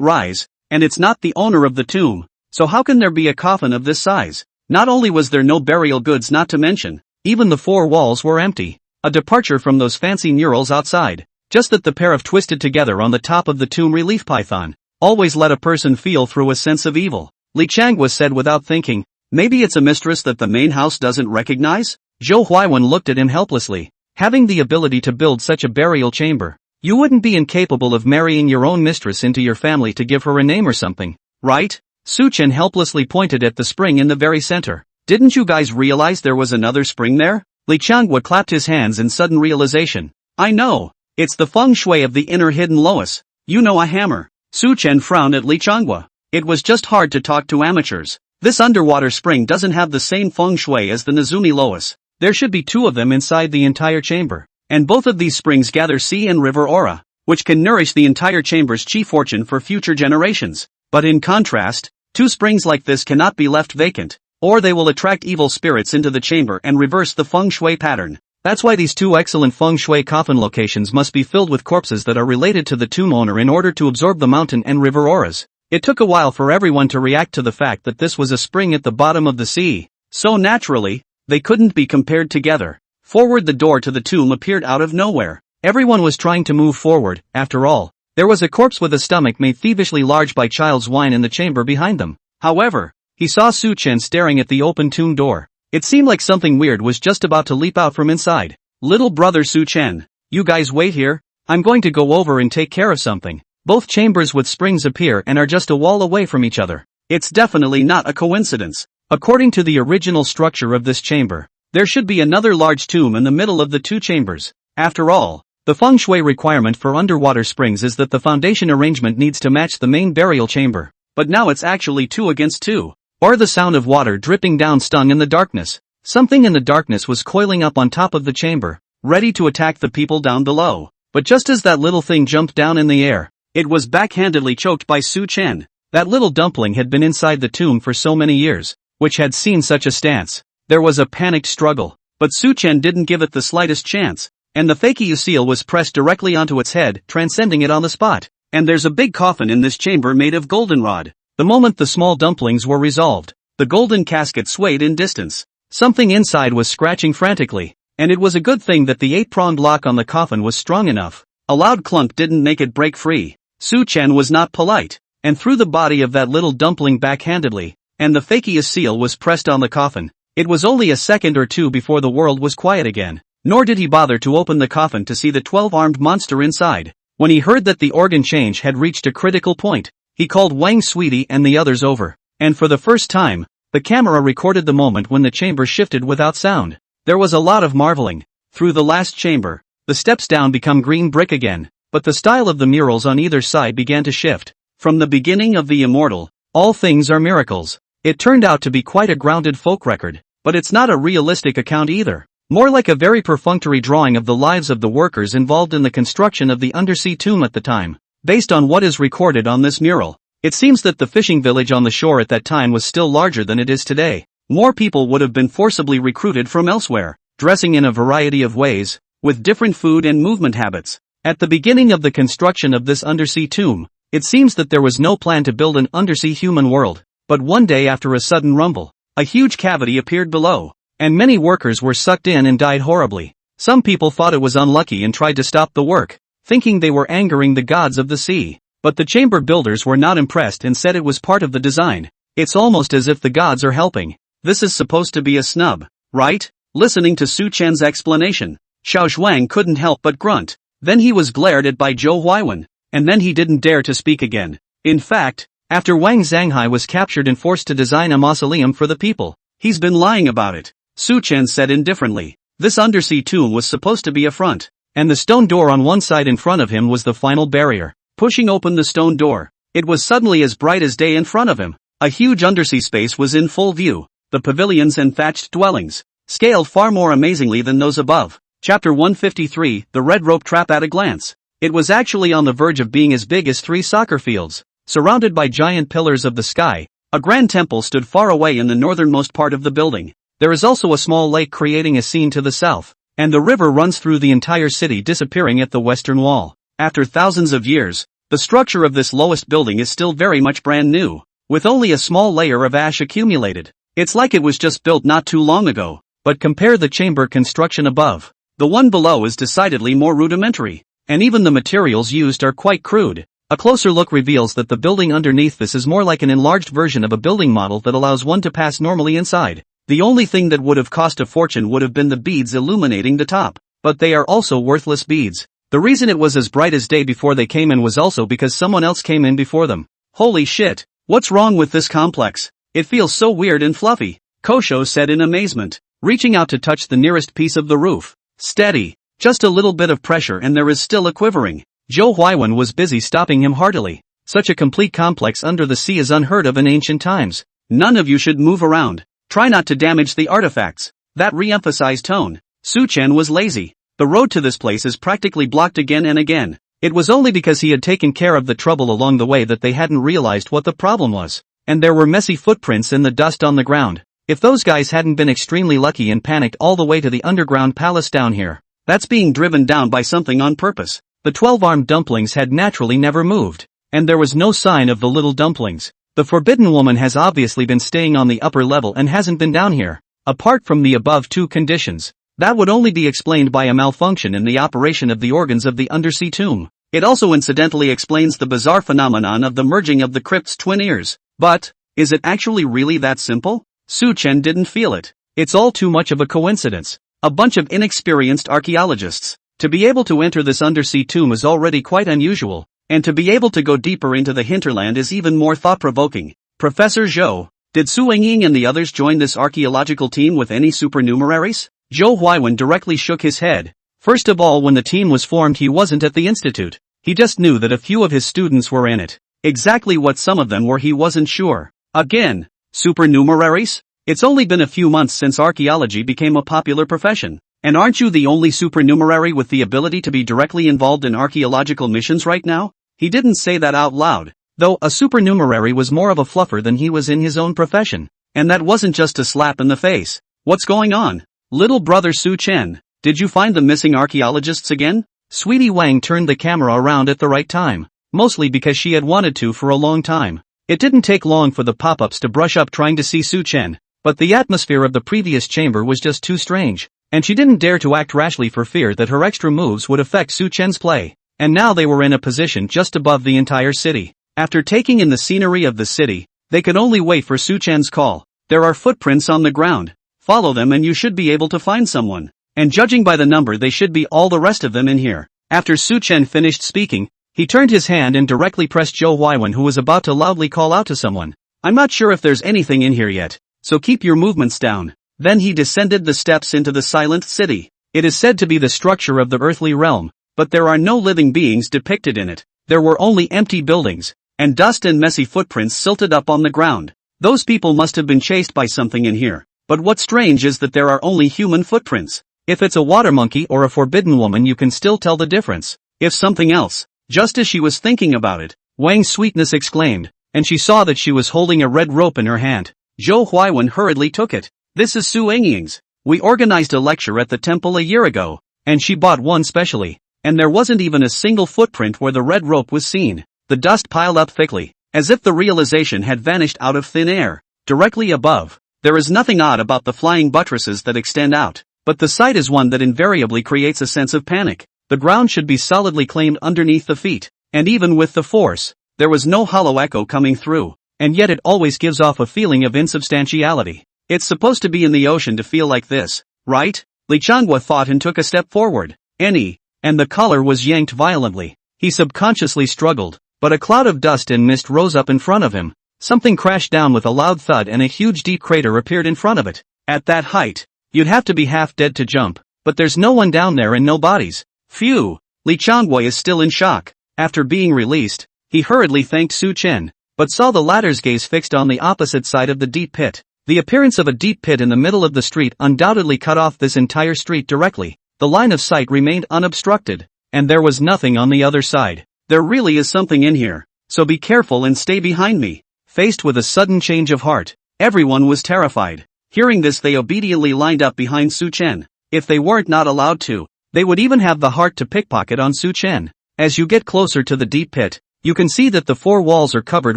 rise, and it's not the owner of the tomb, so how can there be a coffin of this size? Not only was there no burial goods, not to mention, even the 4 walls were empty. A departure from those fancy murals outside. Just that the pair of twisted together on the top of the tomb relief python always let a person feel through a sense of evil. Li Qiangguo said without thinking, maybe it's a mistress that the main house doesn't recognize? Zhou Huaiwen looked at him helplessly. Having the ability to build such a burial chamber, you wouldn't be incapable of marrying your own mistress into your family to give her a name or something, right? Su-chan helplessly pointed at the spring in the very center. Didn't you guys realize there was another spring there? Li Qiangguo clapped his hands in sudden realization. I know. It's the feng shui of the inner hidden loess. You know, a hammer. Su-chan frowned at Li Qiangguo. It was just hard to talk to amateurs. This underwater spring doesn't have the same feng shui as the Nezumi loess. There should be 2 of them inside the entire chamber. And both of these springs gather sea and river aura, which can nourish the entire chamber's chi fortune for future generations. But in contrast, 2 springs like this cannot be left vacant, or they will attract evil spirits into the chamber and reverse the feng shui pattern. That's why these 2 excellent feng shui coffin locations must be filled with corpses that are related to the tomb owner in order to absorb the mountain and river auras. It took a while for everyone to react to the fact that this was a spring at the bottom of the sea, so naturally, they couldn't be compared together. Forward, the door to the tomb appeared out of nowhere. Everyone was trying to move forward. After all, there was a corpse with a stomach made thievishly large by child's wine in the chamber behind them. However, he saw Su-chan staring at the open tomb door. It seemed like something weird was just about to leap out from inside. Little brother Su-chan, you guys wait here, I'm going to go over and take care of something. Both chambers with springs appear and are just a wall away from each other. It's definitely not a coincidence. According to the original structure of this chamber, there should be another large tomb in the middle of the 2 chambers. After all, the feng shui requirement for underwater springs is that the foundation arrangement needs to match the main burial chamber. But now it's actually 2 against 2. Or the sound of water dripping down stung in the darkness. Something in the darkness was coiling up on top of the chamber, ready to attack the people down below. But just as that little thing jumped down in the air, it was backhandedly choked by Su-chan. That little dumpling had been inside the tomb for so many years, which had seen such a stance. There was a panicked struggle, but Su-chan didn't give it the slightest chance, and the fakey seal was pressed directly onto its head, transcending it on the spot. And there's a big coffin in this chamber made of goldenrod. The moment the small dumplings were resolved, the golden casket swayed in distance. Something inside was scratching frantically, And it was a good thing that the 8-pronged lock on the coffin was strong enough. A loud clunk didn't make it break free. Su Chen was not polite, and threw the body of that little dumpling backhandedly, and the fakiest seal was pressed on the coffin. It was only a second or two before the world was quiet again, nor did he bother to open the coffin to see the 12-armed monster inside. When he heard that the organ change had reached a critical point, he called Wang Sweetie and the others over, and for the first time, the camera recorded the moment when the chamber shifted without sound. There was a lot of marveling. Through the last chamber, the steps down become green brick again, but the style of the murals on either side began to shift. From the beginning of the immortal, all things are miracles. It turned out to be quite a grounded folk record, but it's not a realistic account either. More like a very perfunctory drawing of the lives of the workers involved in the construction of the undersea tomb at the time. Based on what is recorded on this mural, it seems that the fishing village on the shore at that time was still larger than it is today. More people would have been forcibly recruited from elsewhere, dressing in a variety of ways, with different food and movement habits. At the beginning of the construction of this undersea tomb, it seems that there was no plan to build an undersea human world, but one day after a sudden rumble, a huge cavity appeared below, and many workers were sucked in and died horribly. Some people thought it was unlucky and tried to stop the work, thinking they were angering the gods of the sea, but the chamber builders were not impressed and said it was part of the design. It's almost as if the gods are helping. This is supposed to be a snub, right? Listening to Su Chen's explanation, Xiao Zhuang couldn't help but grunt. Then he was glared at by Zhou Huaiwen, and then he didn't dare to speak again. In fact, after Wang Zhanghai was captured and forced to design a mausoleum for the people, he's been lying about it. Su Chen said indifferently. This undersea tomb was supposed to be a front, and the stone door on one side in front of him was the final barrier. Pushing open the stone door, it was suddenly as bright as day in front of him. A huge undersea space was in full view, the pavilions and thatched dwellings, scaled far more amazingly than those above. Chapter 153, The Red Rope Trap at a Glance. It was actually on the verge of being as big as 3 soccer fields. Surrounded by giant pillars of the sky, a grand temple stood far away in the northernmost part of the building. There is also a small lake creating a scene to the south, and the river runs through the entire city, disappearing at the western wall. After thousands of years, the structure of this lowest building is still very much brand new, with only a small layer of ash accumulated. It's like it was just built not too long ago. But compare the chamber construction above. The one below is decidedly more rudimentary, and even the materials used are quite crude. A closer look reveals that the building underneath this is more like an enlarged version of a building model that allows one to pass normally inside. The only thing that would have cost a fortune would have been the beads illuminating the top, but they are also worthless beads. The reason it was as bright as day before they came in was also because someone else came in before them. Holy shit, what's wrong with this complex? It feels so weird and fluffy, Kosho said in amazement, reaching out to touch the nearest piece of the roof. Steady, just a little bit of pressure and there is still a quivering. Zhou Huaiwen was busy stopping him heartily. Such a complete complex under the sea is unheard of in ancient times. None of you should move around. Try not to damage the artifacts. That re-emphasized tone. Su Chen was lazy. The road to this place is practically blocked again and again. It was only because he had taken care of the trouble along the way that they hadn't realized what the problem was. And there were messy footprints in the dust on the ground. If those guys hadn't been extremely lucky and panicked all the way to the underground palace down here, that's being driven down by something on purpose. The 12-armed dumplings had naturally never moved, and there was no sign of the little dumplings. The forbidden woman has obviously been staying on the upper level and hasn't been down here. Apart from the above two conditions, that would only be explained by a malfunction in the operation of the organs of the undersea tomb. It also incidentally explains the bizarre phenomenon of the merging of the crypt's twin ears. But, is it actually really that simple? Su Chen didn't feel it. It's all too much of a coincidence. A bunch of inexperienced archaeologists. To be able to enter this undersea tomb is already quite unusual, and to be able to go deeper into the hinterland is even more thought-provoking. Professor Zhou, did Su Wengying and the others join this archaeological team with any supernumeraries? Zhou Huaiwen directly shook his head. First of all, when the team was formed he wasn't at the institute. He just knew that a few of his students were in it. Exactly what some of them were he wasn't sure. Again, supernumeraries? It's only been a few months since archaeology became a popular profession. And aren't you the only supernumerary with the ability to be directly involved in archaeological missions right now? He didn't say that out loud, though a supernumerary was more of a fluffer than he was in his own profession. And that wasn't just a slap in the face. What's going on? Little brother Su Chen, did you find the missing archaeologists again? Sweetie Wang turned the camera around at the right time, mostly because she had wanted to for a long time. It didn't take long for the pop-ups to brush up trying to see Su Chen, but the atmosphere of the previous chamber was just too strange. and she didn't dare to act rashly for fear that her extra moves would affect Su Chen's play. And now they were in a position just above the entire city. After taking in the scenery of the city, they could only wait for Su Chen's call. There are footprints on the ground. Follow them and you should be able to find someone. And judging by the number, they should be all the rest of them in here. After Su Chen finished speaking, he turned his hand and directly pressed Zhou Huaiwen, who was about to loudly call out to someone. I'm not sure if there's anything in here yet, so keep your movements down. Then he descended the steps into the silent city. It is said to be the structure of the earthly realm, but there are no living beings depicted in it. There were only empty buildings, and dust and messy footprints silted up on the ground. Those people must have been chased by something in here. But what's strange is that there are only human footprints. If it's a water monkey or a forbidden woman, you can still tell the difference. If something else. Just as she was thinking about it, Wang's sweetness exclaimed, and she saw that she was holding a red rope in her hand. Zhou Huaiwen hurriedly took it. This is Su Engying's. We organized a lecture at the temple a year ago, and she bought one specially. And there wasn't even a single footprint where the red rope was seen. The dust piled up thickly, as if the realization had vanished out of thin air. Directly above, there is nothing odd about the flying buttresses that extend out, but the sight is one that invariably creates a sense of panic. The ground should be solidly claimed underneath the feet, and even with the force, there was no hollow echo coming through, and yet it always gives off a feeling of insubstantiality. It's supposed to be in the ocean to feel like this, right? Li Changhua thought and took a step forward. And the collar was yanked violently. He subconsciously struggled, but a cloud of dust and mist rose up in front of him. Something crashed down with a loud thud and a huge deep crater appeared in front of it. At that height, you'd have to be half dead to jump, but there's no one down there and no bodies. Phew! Li Changhua is still in shock. After being released, he hurriedly thanked Su Chen, but saw the latter's gaze fixed on the opposite side of the deep pit. The appearance of a deep pit in the middle of the street undoubtedly cut off this entire street directly. The line of sight remained unobstructed, and there was nothing on the other side. There really is something in here, so be careful and stay behind me. Faced with a sudden change of heart, everyone was terrified. Hearing this, they obediently lined up behind Su Chen. If they weren't not allowed to, they would even have the heart to pickpocket on Su Chen. As you get closer to the deep pit, you can see that the four walls are covered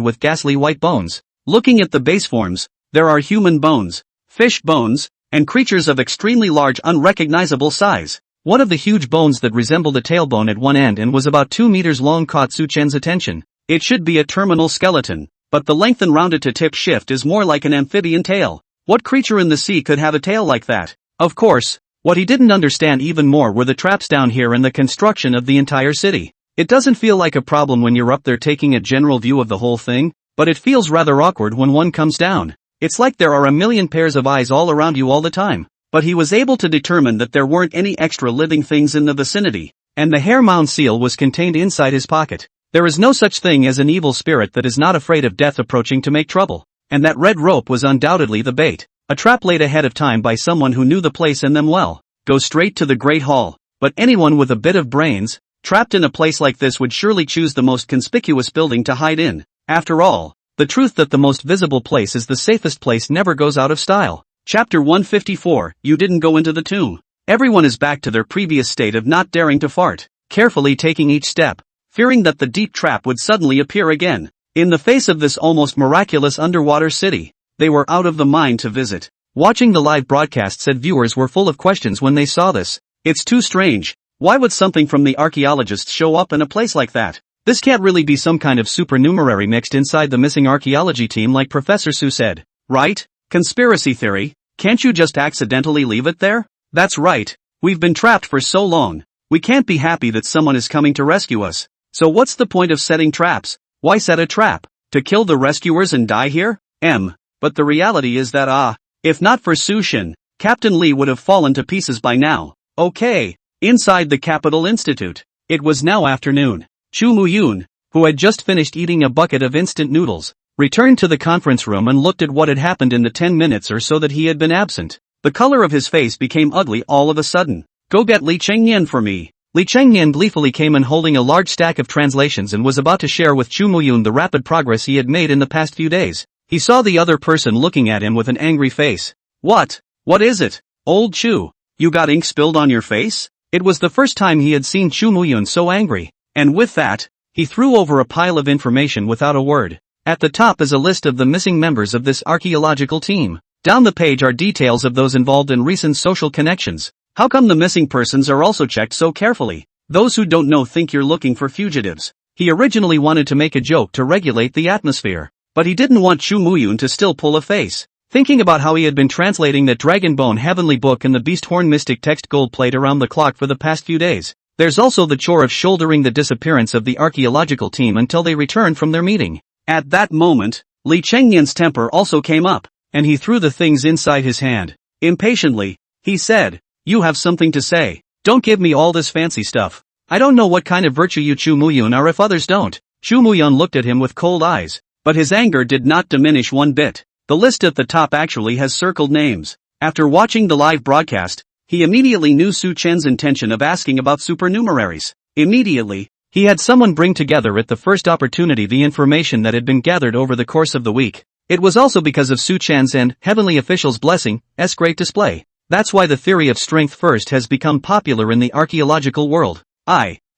with ghastly white bones. Looking at the base forms, there are human bones, fish bones, and creatures of extremely large unrecognizable size. One of the huge bones that resembled a tailbone at one end and was about 2 meters long caught Su Chen's attention. It should be a terminal skeleton, but the length and rounded to tip shift is more like an amphibian tail. What creature in the sea could have a tail like that? Of course, what he didn't understand even more were the traps down here and the construction of the entire city. It doesn't feel like a problem when you're up there taking a general view of the whole thing, but it feels rather awkward when one comes down. It's like there are a million pairs of eyes all around you all the time. But he was able to determine that there weren't any extra living things in the vicinity, and the hair mound seal was contained inside his pocket. There is no such thing as an evil spirit that is not afraid of death approaching to make trouble, and that red rope was undoubtedly the bait. A trap laid ahead of time by someone who knew the place and them well. Go straight to the Great Hall, but anyone with a bit of brains, trapped in a place like this would surely choose the most conspicuous building to hide in. After all, the truth that the most visible place is the safest place never goes out of style. Chapter 154, You Didn't Go Into the Tomb. Everyone is back to their previous state of not daring to fart, carefully taking each step, fearing that the deep trap would suddenly appear again. In the face of this almost miraculous underwater city, they were out of the mind to visit. Watching the live broadcast said viewers were full of questions when they saw this. It's too strange. Why would something from the archaeologists show up in a place like that? This can't really be some kind of supernumerary mixed inside the missing archaeology team like Professor Su said, right? Conspiracy theory? Can't you just accidentally leave it there? That's right. We've been trapped for so long. We can't be happy that someone is coming to rescue us. So what's the point of setting traps? Why set a trap? To kill the rescuers and die here? But the reality is that if not for Su Shen, Captain Li would have fallen to pieces by now. Okay. Inside the Capital Institute. It was now afternoon. Chu Muyun, who had just finished eating a bucket of instant noodles, returned to the conference room and looked at what had happened in the 10 minutes or so that he had been absent. The color of his face became ugly all of a sudden. Go get Li Chengyan for me. Li Chengyan gleefully came in holding a large stack of translations and was about to share with Chu Muyun the rapid progress he had made in the past few days. He saw the other person looking at him with an angry face. What? What is it? Old Chu, you got ink spilled on your face? It was the first time he had seen Chu Muyun so angry, and with that, he threw over a pile of information without a word. At the top is a list of the missing members of this archaeological team. Down the page are details of those involved in recent social connections. How come the missing persons are also checked so carefully? Those who don't know think you're looking for fugitives. He originally wanted to make a joke to regulate the atmosphere, but he didn't want Chu Muyun to still pull a face. Thinking about how he had been translating that Dragon Bone Heavenly Book and the Beast Horn Mystic Text gold plate around the clock for the past few days. There's also the chore of shouldering the disappearance of the archaeological team until they return from their meeting. At that moment, Li Chengnian's temper also came up, and he threw the things inside his hand. Impatiently, he said, "You have something to say. Don't give me all this fancy stuff. I don't know what kind of virtue you Chu Muyun are if others don't." Chu Muyun looked at him with cold eyes, but his anger did not diminish one bit. The list at the top actually has circled names. After watching the live broadcast, he immediately knew Su Chen's intention of asking about supernumeraries. Immediately, he had someone bring together at the first opportunity the information that had been gathered over the course of the week. It was also because of Su Chen's and heavenly officials' blessing's great display. That's why the theory of strength first has become popular in the archaeological world.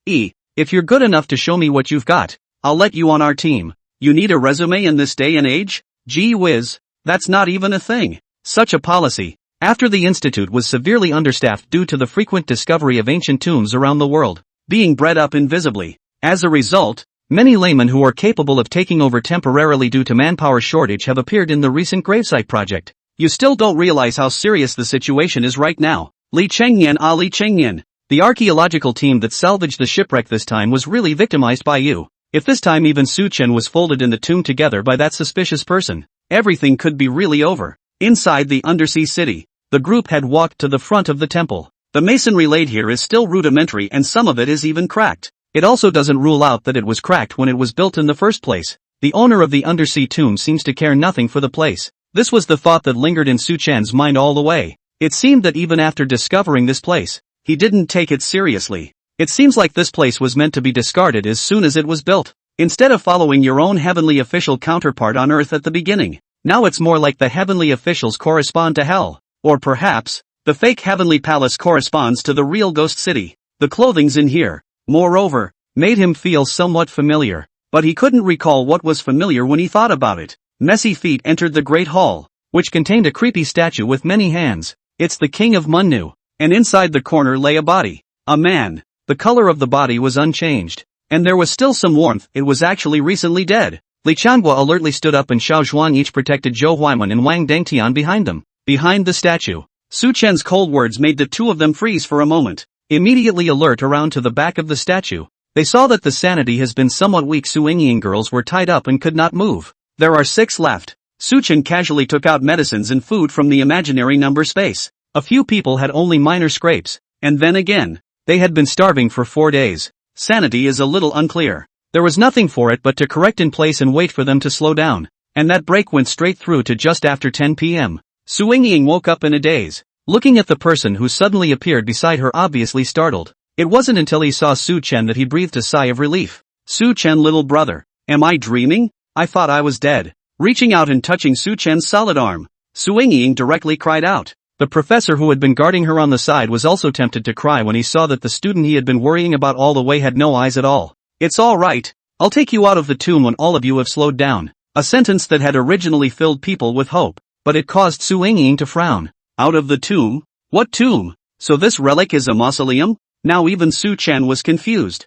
If you're good enough to show me what you've got, I'll let you on our team. You need a resume in this day and age? Gee whiz, that's not even a thing. Such a policy. After the institute was severely understaffed due to the frequent discovery of ancient tombs around the world, being bred up invisibly. As a result, many laymen who are capable of taking over temporarily due to manpower shortage have appeared in the recent gravesite project. You still don't realize how serious the situation is right now. Li Chengnian. The archaeological team that salvaged the shipwreck this time was really victimized by you. If this time even Su Chen was folded in the tomb together by that suspicious person, everything could be really over. Inside the undersea city, the group had walked to the front of the temple. The masonry laid here is still rudimentary and some of it is even cracked. It also doesn't rule out that it was cracked when it was built in the first place. The owner of the undersea tomb seems to care nothing for the place. This was the thought that lingered in Su Chen's mind all the way. It seemed that even after discovering this place, he didn't take it seriously. It seems like this place was meant to be discarded as soon as it was built. Instead of following your own heavenly official counterpart on Earth at the beginning, now it's more like the heavenly officials correspond to hell. Or perhaps, the fake heavenly palace corresponds to the real ghost city. The clothing's in here, moreover, made him feel somewhat familiar, but he couldn't recall what was familiar when he thought about it. Messy feet entered the great hall, which contained a creepy statue with many hands. It's the king of Munnu, and inside the corner lay a body. A man. The color of the body was unchanged, and there was still some warmth. It was actually recently dead. Li Changhua alertly stood up and Xiao Zhuang each protected Zhou Huaiman and Wang Dangtian behind them. Behind the statue, Su Chen's cold words made the two of them freeze for a moment. Immediately alert around to the back of the statue, they saw that the sanity has been somewhat weak. Su Yingyin girls were tied up and could not move. There are 6 left. Su Chen casually took out medicines and food from the imaginary number space. A few people had only minor scrapes, and then again, they had been starving for 4 days. Sanity is a little unclear. There was nothing for it but to correct in place and wait for them to slow down, and that break went straight through to just after 10 p.m. Su Yingyin woke up in a daze, looking at the person who suddenly appeared beside her, obviously startled. It wasn't until he saw Su Chen that he breathed a sigh of relief. Su Chen, little brother, am I dreaming? I thought I was dead. Reaching out and touching Su Chen's solid arm, Su Yingyin directly cried out. The professor who had been guarding her on the side was also tempted to cry when he saw that the student he had been worrying about all the way had no eyes at all. It's all right. I'll take you out of the tomb when all of you have slowed down. A sentence that had originally filled people with hope, but it caused Su Yingyin to frown. Out of the tomb? What tomb? So this relic is a mausoleum? Now even Su Chen was confused.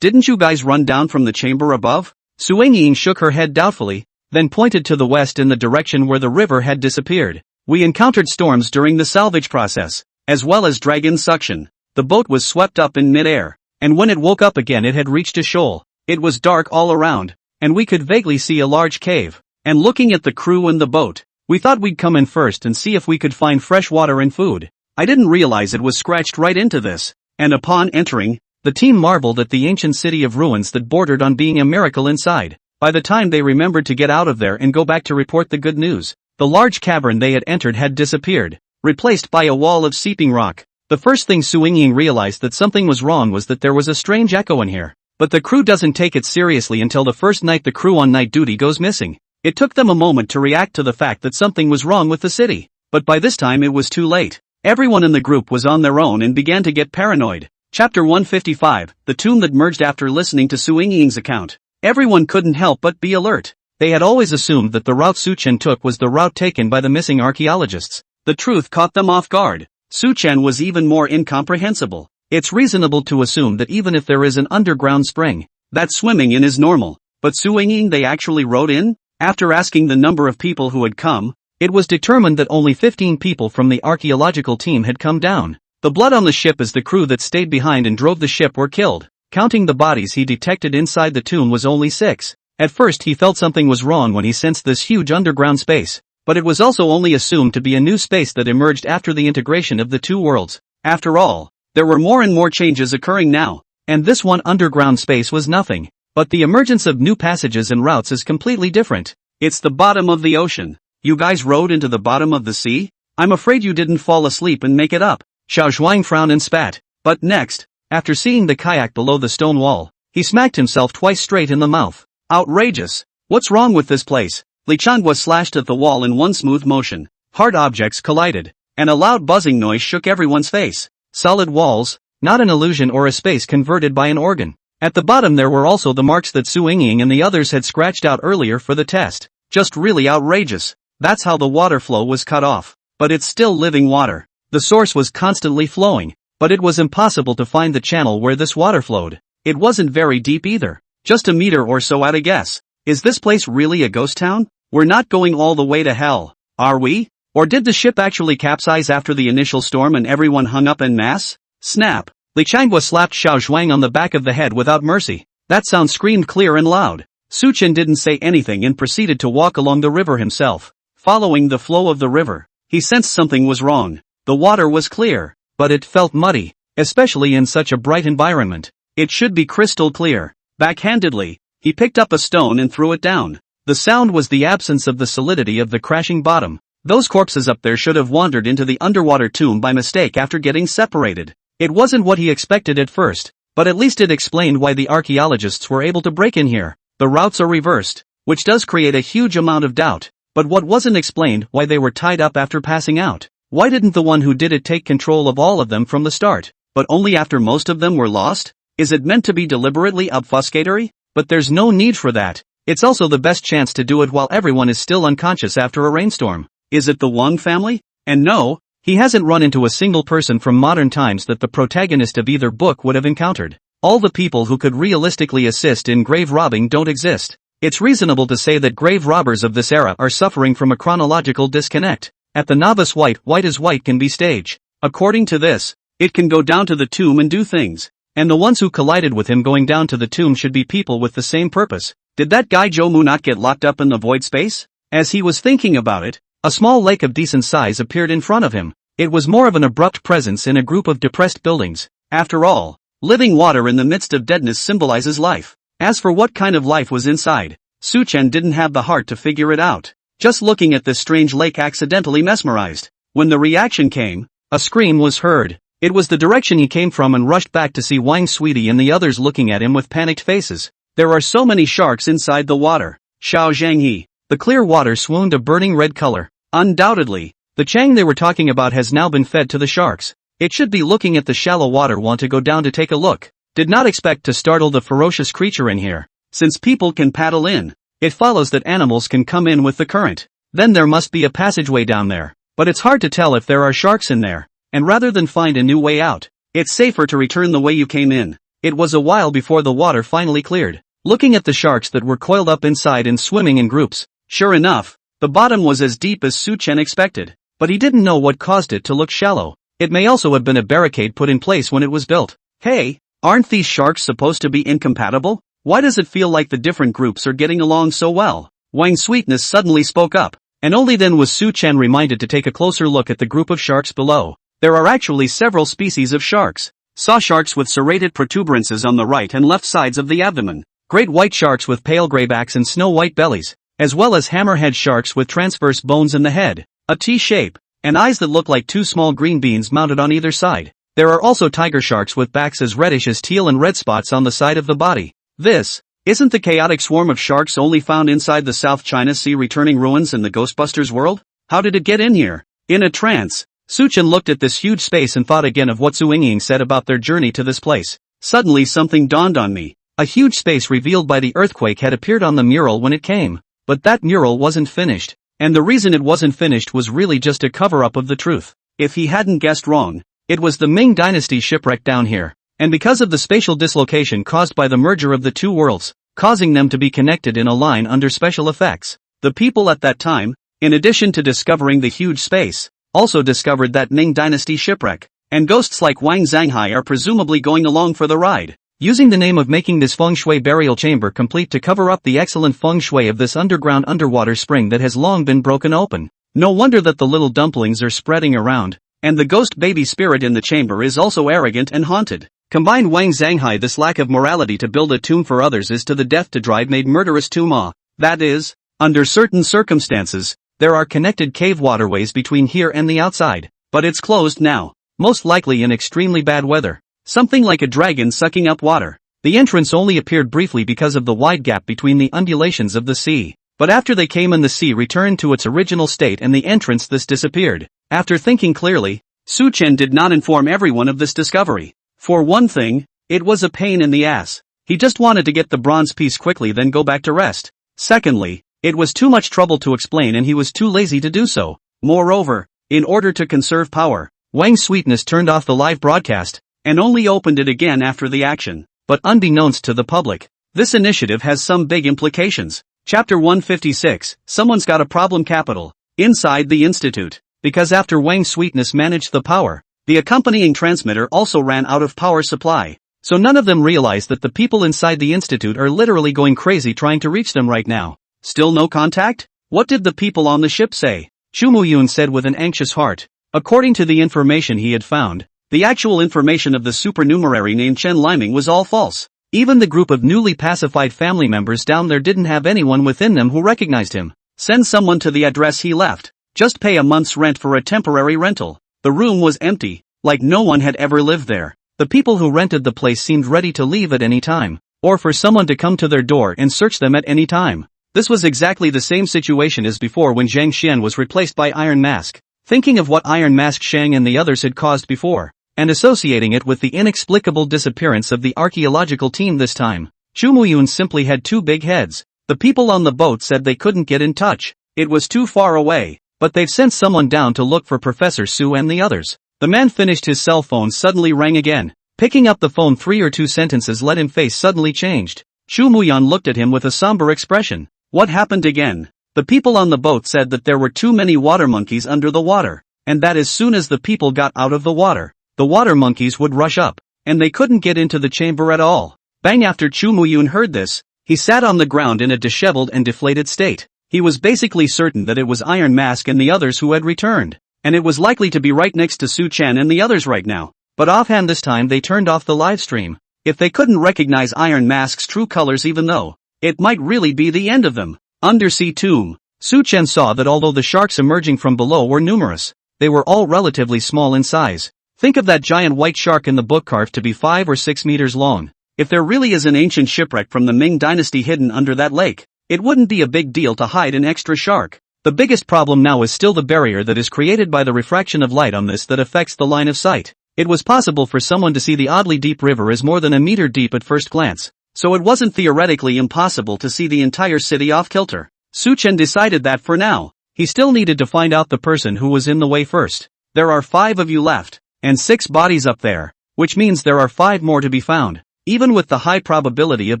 Didn't you guys run down from the chamber above? Su Yingyin shook her head doubtfully, then pointed to the west in the direction where the river had disappeared. We encountered storms during the salvage process, as well as dragon suction. The boat was swept up in midair, and when it woke up again it had reached a shoal. It was dark all around, and we could vaguely see a large cave. And looking at the crew and the boat, we thought we'd come in first and see if we could find fresh water and food. I didn't realize it was scratched right into this. And upon entering, the team marveled at the ancient city of ruins that bordered on being a miracle inside. By the time they remembered to get out of there and go back to report the good news, the large cavern they had entered had disappeared, replaced by a wall of seeping rock. The first thing Su Yingyin realized that something was wrong was that there was a strange echo in here. But the crew doesn't take it seriously until the first night the crew on night duty goes missing. It took them a moment to react to the fact that something was wrong with the city. But by this time it was too late. Everyone in the group was on their own and began to get paranoid. Chapter 155, The Tomb That Merged. After listening to Su Yingyin's account, everyone couldn't help but be alert. They had always assumed that the route Su Chen took was the route taken by the missing archaeologists. The truth caught them off guard. Su-chan was even more incomprehensible. It's reasonable to assume that even if there is an underground spring, that swimming in is normal. But Su-ying they actually rode in? After asking the number of people who had come, it was determined that only 15 people from the archaeological team had come down. The blood on the ship as the crew that stayed behind and drove the ship were killed. Counting the bodies he detected inside the tomb was only 6. At first he felt something was wrong when he sensed this huge underground space, but it was also only assumed to be a new space that emerged after the integration of the two worlds. After all, there were more and more changes occurring now, and this one underground space was nothing. But the emergence of new passages and routes is completely different. It's the bottom of the ocean. You guys rode into the bottom of the sea? I'm afraid you didn't fall asleep and make it up. Xiao Zhuang frowned and spat. But next, after seeing the kayak below the stone wall, he smacked himself twice straight in the mouth. Outrageous! What's wrong with this place? Li Changhua slashed at the wall in one smooth motion. Hard objects collided, and a loud buzzing noise shook everyone's face. Solid walls, not an illusion or a space converted by an organ. At the bottom there were also the marks that Su Yingying and the others had scratched out earlier for the test. Just really outrageous. That's how the water flow was cut off. But it's still living water. The source was constantly flowing, but it was impossible to find the channel where this water flowed. It wasn't very deep either. Just a meter or so at a guess. Is this place really a ghost town? We're not going all the way to hell, are we? Or did the ship actually capsize after the initial storm and everyone hung up en masse? Snap! Li Changhua slapped Xiao Zhuang on the back of the head without mercy. That sound screamed clear and loud. Su Chen didn't say anything and proceeded to walk along the river himself. Following the flow of the river, he sensed something was wrong. The water was clear, but it felt muddy, especially in such a bright environment. It should be crystal clear. Backhandedly, he picked up a stone and threw it down. The sound was the absence of the solidity of the crashing bottom. Those corpses up there should have wandered into the underwater tomb by mistake after getting separated. It wasn't what he expected at first, but at least it explained why the archaeologists were able to break in here. The routes are reversed, which does create a huge amount of doubt. But what wasn't explained why they were tied up after passing out. Why didn't the one who did it take control of all of them from the start, but only after most of them were lost? Is it meant to be deliberately obfuscatory? But there's no need for that. It's also the best chance to do it while everyone is still unconscious after a rainstorm. Is it the Wang family? And no, he hasn't run into a single person from modern times that the protagonist of either book would have encountered. All the people who could realistically assist in grave robbing don't exist. It's reasonable to say that grave robbers of this era are suffering from a chronological disconnect. At the novice white as white can be stage. According to this, it can go down to the tomb and do things. And the ones who collided with him going down to the tomb should be people with the same purpose. Did that guy Jomu not get locked up in the void space? As he was thinking about it, a small lake of decent size appeared in front of him. It was more of an abrupt presence in a group of depressed buildings. After all, living water in the midst of deadness symbolizes life. As for what kind of life was inside, Su Chen didn't have the heart to figure it out. Just looking at this strange lake accidentally mesmerized. When the reaction came, a scream was heard. It was the direction he came from and rushed back to see Wang Sweetie and the others looking at him with panicked faces. There are so many sharks inside the water. Xiao Zhanghe. The clear water swooned a burning red color. Undoubtedly, the Chang they were talking about has now been fed to the sharks. It should be looking at the shallow water want to go down to take a look. Did not expect to startle the ferocious creature in here. Since people can paddle in, it follows that animals can come in with the current. Then there must be a passageway down there. But it's hard to tell if there are sharks in there. And rather than find a new way out, it's safer to return the way you came in. It was a while before the water finally cleared. Looking at the sharks that were coiled up inside and swimming in groups, sure enough, the bottom was as deep as Su Chen expected. But he didn't know what caused it to look shallow. It may also have been a barricade put in place when it was built. Hey, aren't these sharks supposed to be incompatible? Why does it feel like the different groups are getting along so well? Wang Sweetness suddenly spoke up, and only then was Su Chen reminded to take a closer look at the group of sharks below. There are actually several species of sharks. Saw sharks with serrated protuberances on the right and left sides of the abdomen. Great white sharks with pale gray backs and snow white bellies, as well as hammerhead sharks with transverse bones in the head, a T shape, and eyes that look like two small green beans mounted on either side. There are also tiger sharks with backs as reddish as teal and red spots on the side of the body. This isn't the chaotic swarm of sharks only found inside the South China Sea returning ruins in the Ghostbusters world? How did it get in here? In a trance, Su Chen looked at this huge space and thought again of what Su Yingying said about their journey to this place. Suddenly something dawned on me. A huge space revealed by the earthquake had appeared on the mural when it came. But that mural wasn't finished. And the reason it wasn't finished was really just a cover-up of the truth. if he hadn't guessed wrong. It was the Ming Dynasty shipwreck down here, and because of the spatial dislocation caused by the merger of the two worlds, causing them to be connected in a line under special effects, the people at that time, in addition to discovering the huge space, also discovered that Ming Dynasty shipwreck, and ghosts like Wang Zhanghai are presumably going along for the ride, using the name of making this feng shui burial chamber complete to cover up the excellent feng shui of this underground underwater spring that has long been broken open. No wonder that the little dumplings are spreading around, and the ghost baby spirit in the chamber is also arrogant and haunted. Combine Wang Zhanghai this lack of morality to build a tomb for others is to the death to drive made murderous tomb. That is, under certain circumstances, there are connected cave waterways between here and the outside, but it's closed now, most likely in extremely bad weather. Something like a dragon sucking up water. The entrance only appeared briefly because of the wide gap between the undulations of the sea, but after they came in the sea returned to its original state and the entrance this disappeared. After thinking clearly, Su Chen did not inform everyone of this discovery. For one thing, it was a pain in the ass. He just wanted to get the bronze piece quickly then go back to rest. Secondly, it was too much trouble to explain and he was too lazy to do so. Moreover, in order to conserve power, Wang Sweetness turned off the live broadcast, and only opened it again after the action. But unbeknownst to the public, this initiative has some big implications. Chapter 156, Someone's Got a Problem Capital. Inside the Institute. Because after Wang Sweetness managed the power, the accompanying transmitter also ran out of power supply. So none of them realize that the people inside the Institute are literally going crazy trying to reach them right now. Still no contact? What did the people on the ship say? Chu Muyun said with an anxious heart. According to the information he had found, the actual information of the supernumerary named Chen Liming was all false. Even the group of newly pacified family members down there didn't have anyone within them who recognized him. Send someone to the address he left. Just pay a month's rent for a temporary rental. The room was empty, like no one had ever lived there. The people who rented the place seemed ready to leave at any time, or for someone to come to their door and search them at any time. This was exactly the same situation as before when Zhang Xian was replaced by Iron Mask. Thinking of what Iron Mask Shang and the others had caused before, and associating it with the inexplicable disappearance of the archaeological team this time, Chu Muyun simply had two big heads. The people on the boat said they couldn't get in touch. It was too far away, but they've sent someone down to look for Professor Su and the others. The man finished his cell phone suddenly rang again. Picking up the phone 3 or 2 sentences let him face suddenly changed. Chu Muyun looked at him with a somber expression. What happened again? The people on the boat said that there were too many water monkeys under the water, and that as soon as the people got out of the water monkeys would rush up, and they couldn't get into the chamber at all. Bang! After Chu Muyun heard this, he sat on the ground in a disheveled and deflated state. He was basically certain that it was Iron Mask and the others who had returned, and it was likely to be right next to Su Chen and the others right now. But offhand this time they turned off the live stream. If they couldn't recognize Iron Mask's true colors even though, it might really be the end of them. Undersea tomb. Su Chen saw that although the sharks emerging from below were numerous, they were all relatively small in size. Think of that giant white shark in the book carved to be 5 or 6 meters long. If there really is an ancient shipwreck from the Ming Dynasty hidden under that lake, it wouldn't be a big deal to hide an extra shark. The biggest problem now is still the barrier that is created by the refraction of light on this that affects the line of sight. It was possible for someone to see the oddly deep river as more than a meter deep at first glance, so it wasn't theoretically impossible to see the entire city off kilter. Su Chen decided that for now, he still needed to find out the person who was in the way first. There are 5 of you left, and 6 bodies up there, which means there are 5 more to be found. Even with the high probability of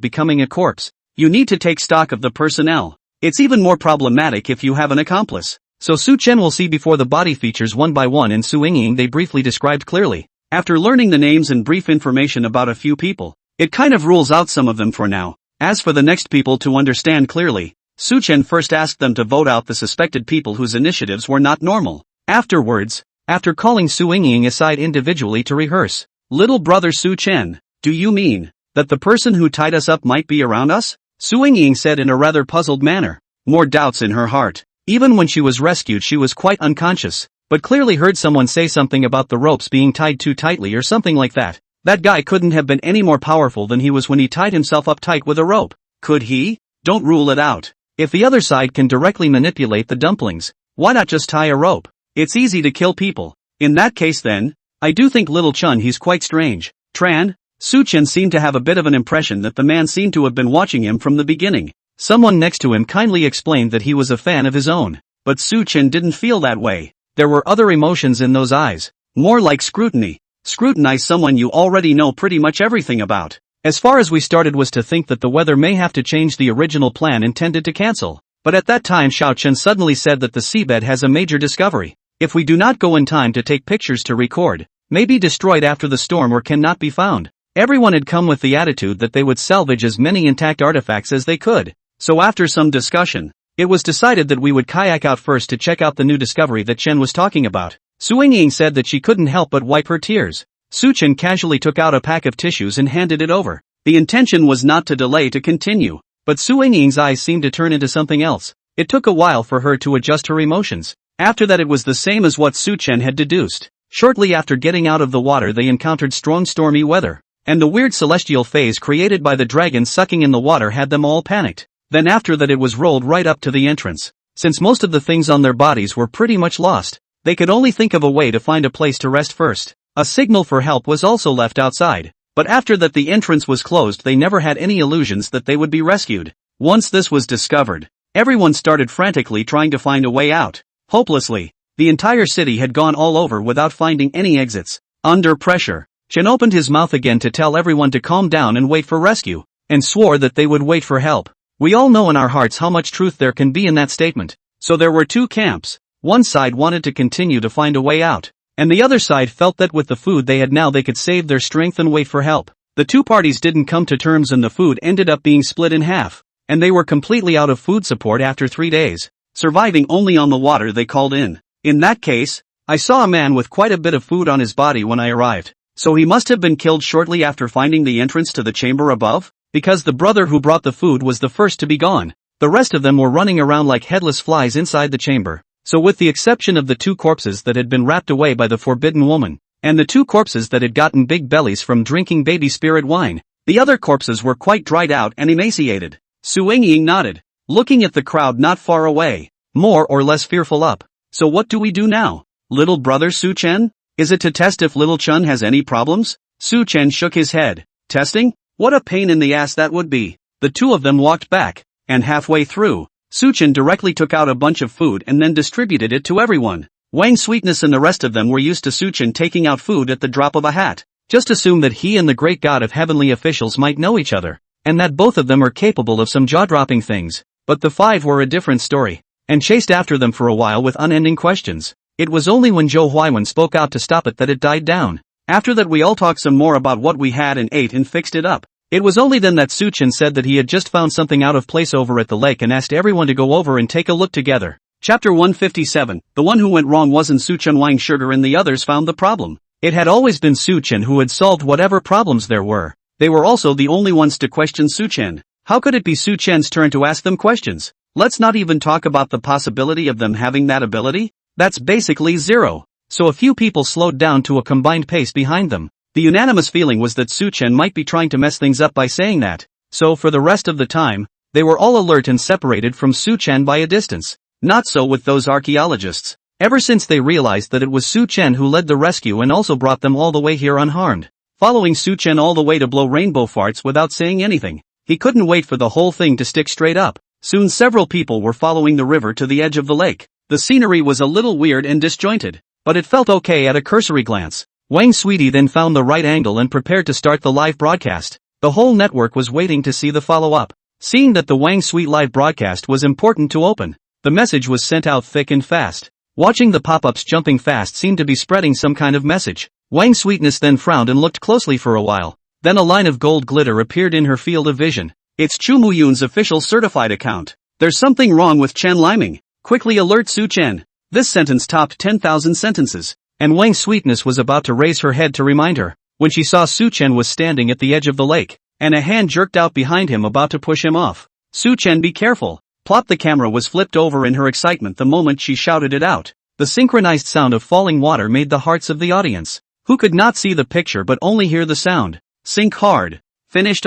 becoming a corpse, you need to take stock of the personnel. It's even more problematic if you have an accomplice. So Su Chen will see before the body features one by one in Su Yingying they briefly described clearly. After learning the names and brief information about a few people, it kind of rules out some of them for now. As for the next people to understand clearly, Su Chen first asked them to vote out the suspected people whose initiatives were not normal. Afterwards, after calling Su Yingying aside individually to rehearse, little brother Su Chen, do you mean that the person who tied us up might be around us? Su Yingying said in a rather puzzled manner. More doubts in her heart. Even when she was rescued she was quite unconscious, but clearly heard someone say something about the ropes being tied too tightly or something like that. That guy couldn't have been any more powerful than he was when he tied himself up tight with a rope. Could he? Don't rule it out. If the other side can directly manipulate the dumplings, why not just tie a rope? It's easy to kill people. In that case then, I do think little Chun he's quite strange. Tran? Su Chen seemed to have a bit of an impression that the man seemed to have been watching him from the beginning. Someone next to him kindly explained that he was a fan of his own, but Su Chen didn't feel that way. There were other emotions in those eyes. More like scrutiny. Scrutinize someone you already know pretty much everything about. As far as we started was to think that the weather may have to change the original plan intended to cancel. But at that time Xiao Chen suddenly said that the seabed has a major discovery. If we do not go in time to take pictures to record, may be destroyed after the storm or cannot be found. Everyone had come with the attitude that they would salvage as many intact artifacts as they could. So after some discussion, it was decided that we would kayak out first to check out the new discovery that Chen was talking about. Su Ying said that she couldn't help but wipe her tears. Su Chen casually took out a pack of tissues and handed it over. The intention was not to delay to continue, but Su Ying's eyes seemed to turn into something else. It took a while for her to adjust her emotions. After that it was the same as what Su Chen had deduced. Shortly after getting out of the water they encountered strong stormy weather, and the weird celestial phase created by the dragon sucking in the water had them all panicked. Then after that it was rolled right up to the entrance. Since most of the things on their bodies were pretty much lost, they could only think of a way to find a place to rest first. A signal for help was also left outside, but after that the entrance was closed they never had any illusions that they would be rescued. Once this was discovered, everyone started frantically trying to find a way out. Hopelessly, the entire city had gone all over without finding any exits. Under pressure, Chen opened his mouth again to tell everyone to calm down and wait for rescue, and swore that they would wait for help. We all know in our hearts how much truth there can be in that statement. So there were two camps. One side wanted to continue to find a way out, and the other side felt that with the food they had now they could save their strength and wait for help. The two parties didn't come to terms and the food ended up being split in half, and they were completely out of food support after 3 days, surviving only on the water they called in. In that case, I saw a man with quite a bit of food on his body when I arrived, so he must have been killed shortly after finding the entrance to the chamber above? Because the brother who brought the food was the first to be gone. The rest of them were running around like headless flies inside the chamber. So with the exception of the 2 corpses that had been wrapped away by the forbidden woman, and the 2 corpses that had gotten big bellies from drinking baby spirit wine, the other corpses were quite dried out and emaciated. Su Ying nodded, looking at the crowd not far away, more or less fearful up. So what do we do now? Little brother Su Chen? Is it to test if little Chen has any problems? Su Chen shook his head. Testing? What a pain in the ass that would be. The two of them walked back, and halfway through, Su Chen directly took out a bunch of food and then distributed it to everyone. Wang Sweetness and the rest of them were used to Su Chen taking out food at the drop of a hat. Just assume that he and the great god of heavenly officials might know each other, and that both of them are capable of some jaw-dropping things. But the 5 were a different story, and chased after them for a while with unending questions. It was only when Zhou Huaiwen spoke out to stop it that it died down. After that we all talked some more about what we had and ate and fixed it up. It was only then that Su Chen said that he had just found something out of place over at the lake and asked everyone to go over and take a look together. Chapter 157. The one who went wrong wasn't Su Chen Wang Sugar and the others found the problem. It had always been Su Chen who had solved whatever problems there were. They were also the only ones to question Su Chen. How could it be Su Chen's turn to ask them questions? Let's not even talk about the possibility of them having that ability. That's basically zero. So a few people slowed down to a combined pace behind them. The unanimous feeling was that Su Chen might be trying to mess things up by saying that. So for the rest of the time, they were all alert and separated from Su Chen by a distance. Not so with those archaeologists. Ever since they realized that it was Su Chen who led the rescue and also brought them all the way here unharmed. Following Su Chen all the way to blow rainbow farts without saying anything. He couldn't wait for the whole thing to stick straight up. Soon several people were following the river to the edge of the lake. The scenery was a little weird and disjointed, but it felt okay at a cursory glance. Wang Sweetie then found the right angle and prepared to start the live broadcast. The whole network was waiting to see the follow-up. Seeing that the Wang Sweet live broadcast was important to open, the message was sent out thick and fast. Watching the pop-ups jumping fast seemed to be spreading some kind of message. Wang Sweetness then frowned and looked closely for a while. Then a line of gold glitter appeared in her field of vision. It's Chu Muyun's official certified account. There's something wrong with Chen Liming. Quickly alert Su Chen. This sentence topped 10,000 sentences. And Wang Sweetness was about to raise her head to remind her, when she saw Su Chen was standing at the edge of the lake, and a hand jerked out behind him about to push him off. Su Chen, be careful. Plop, the camera was flipped over in her excitement the moment she shouted it out. The synchronized sound of falling water made the hearts of the audience, who could not see the picture but only hear the sound, sink hard. Finished.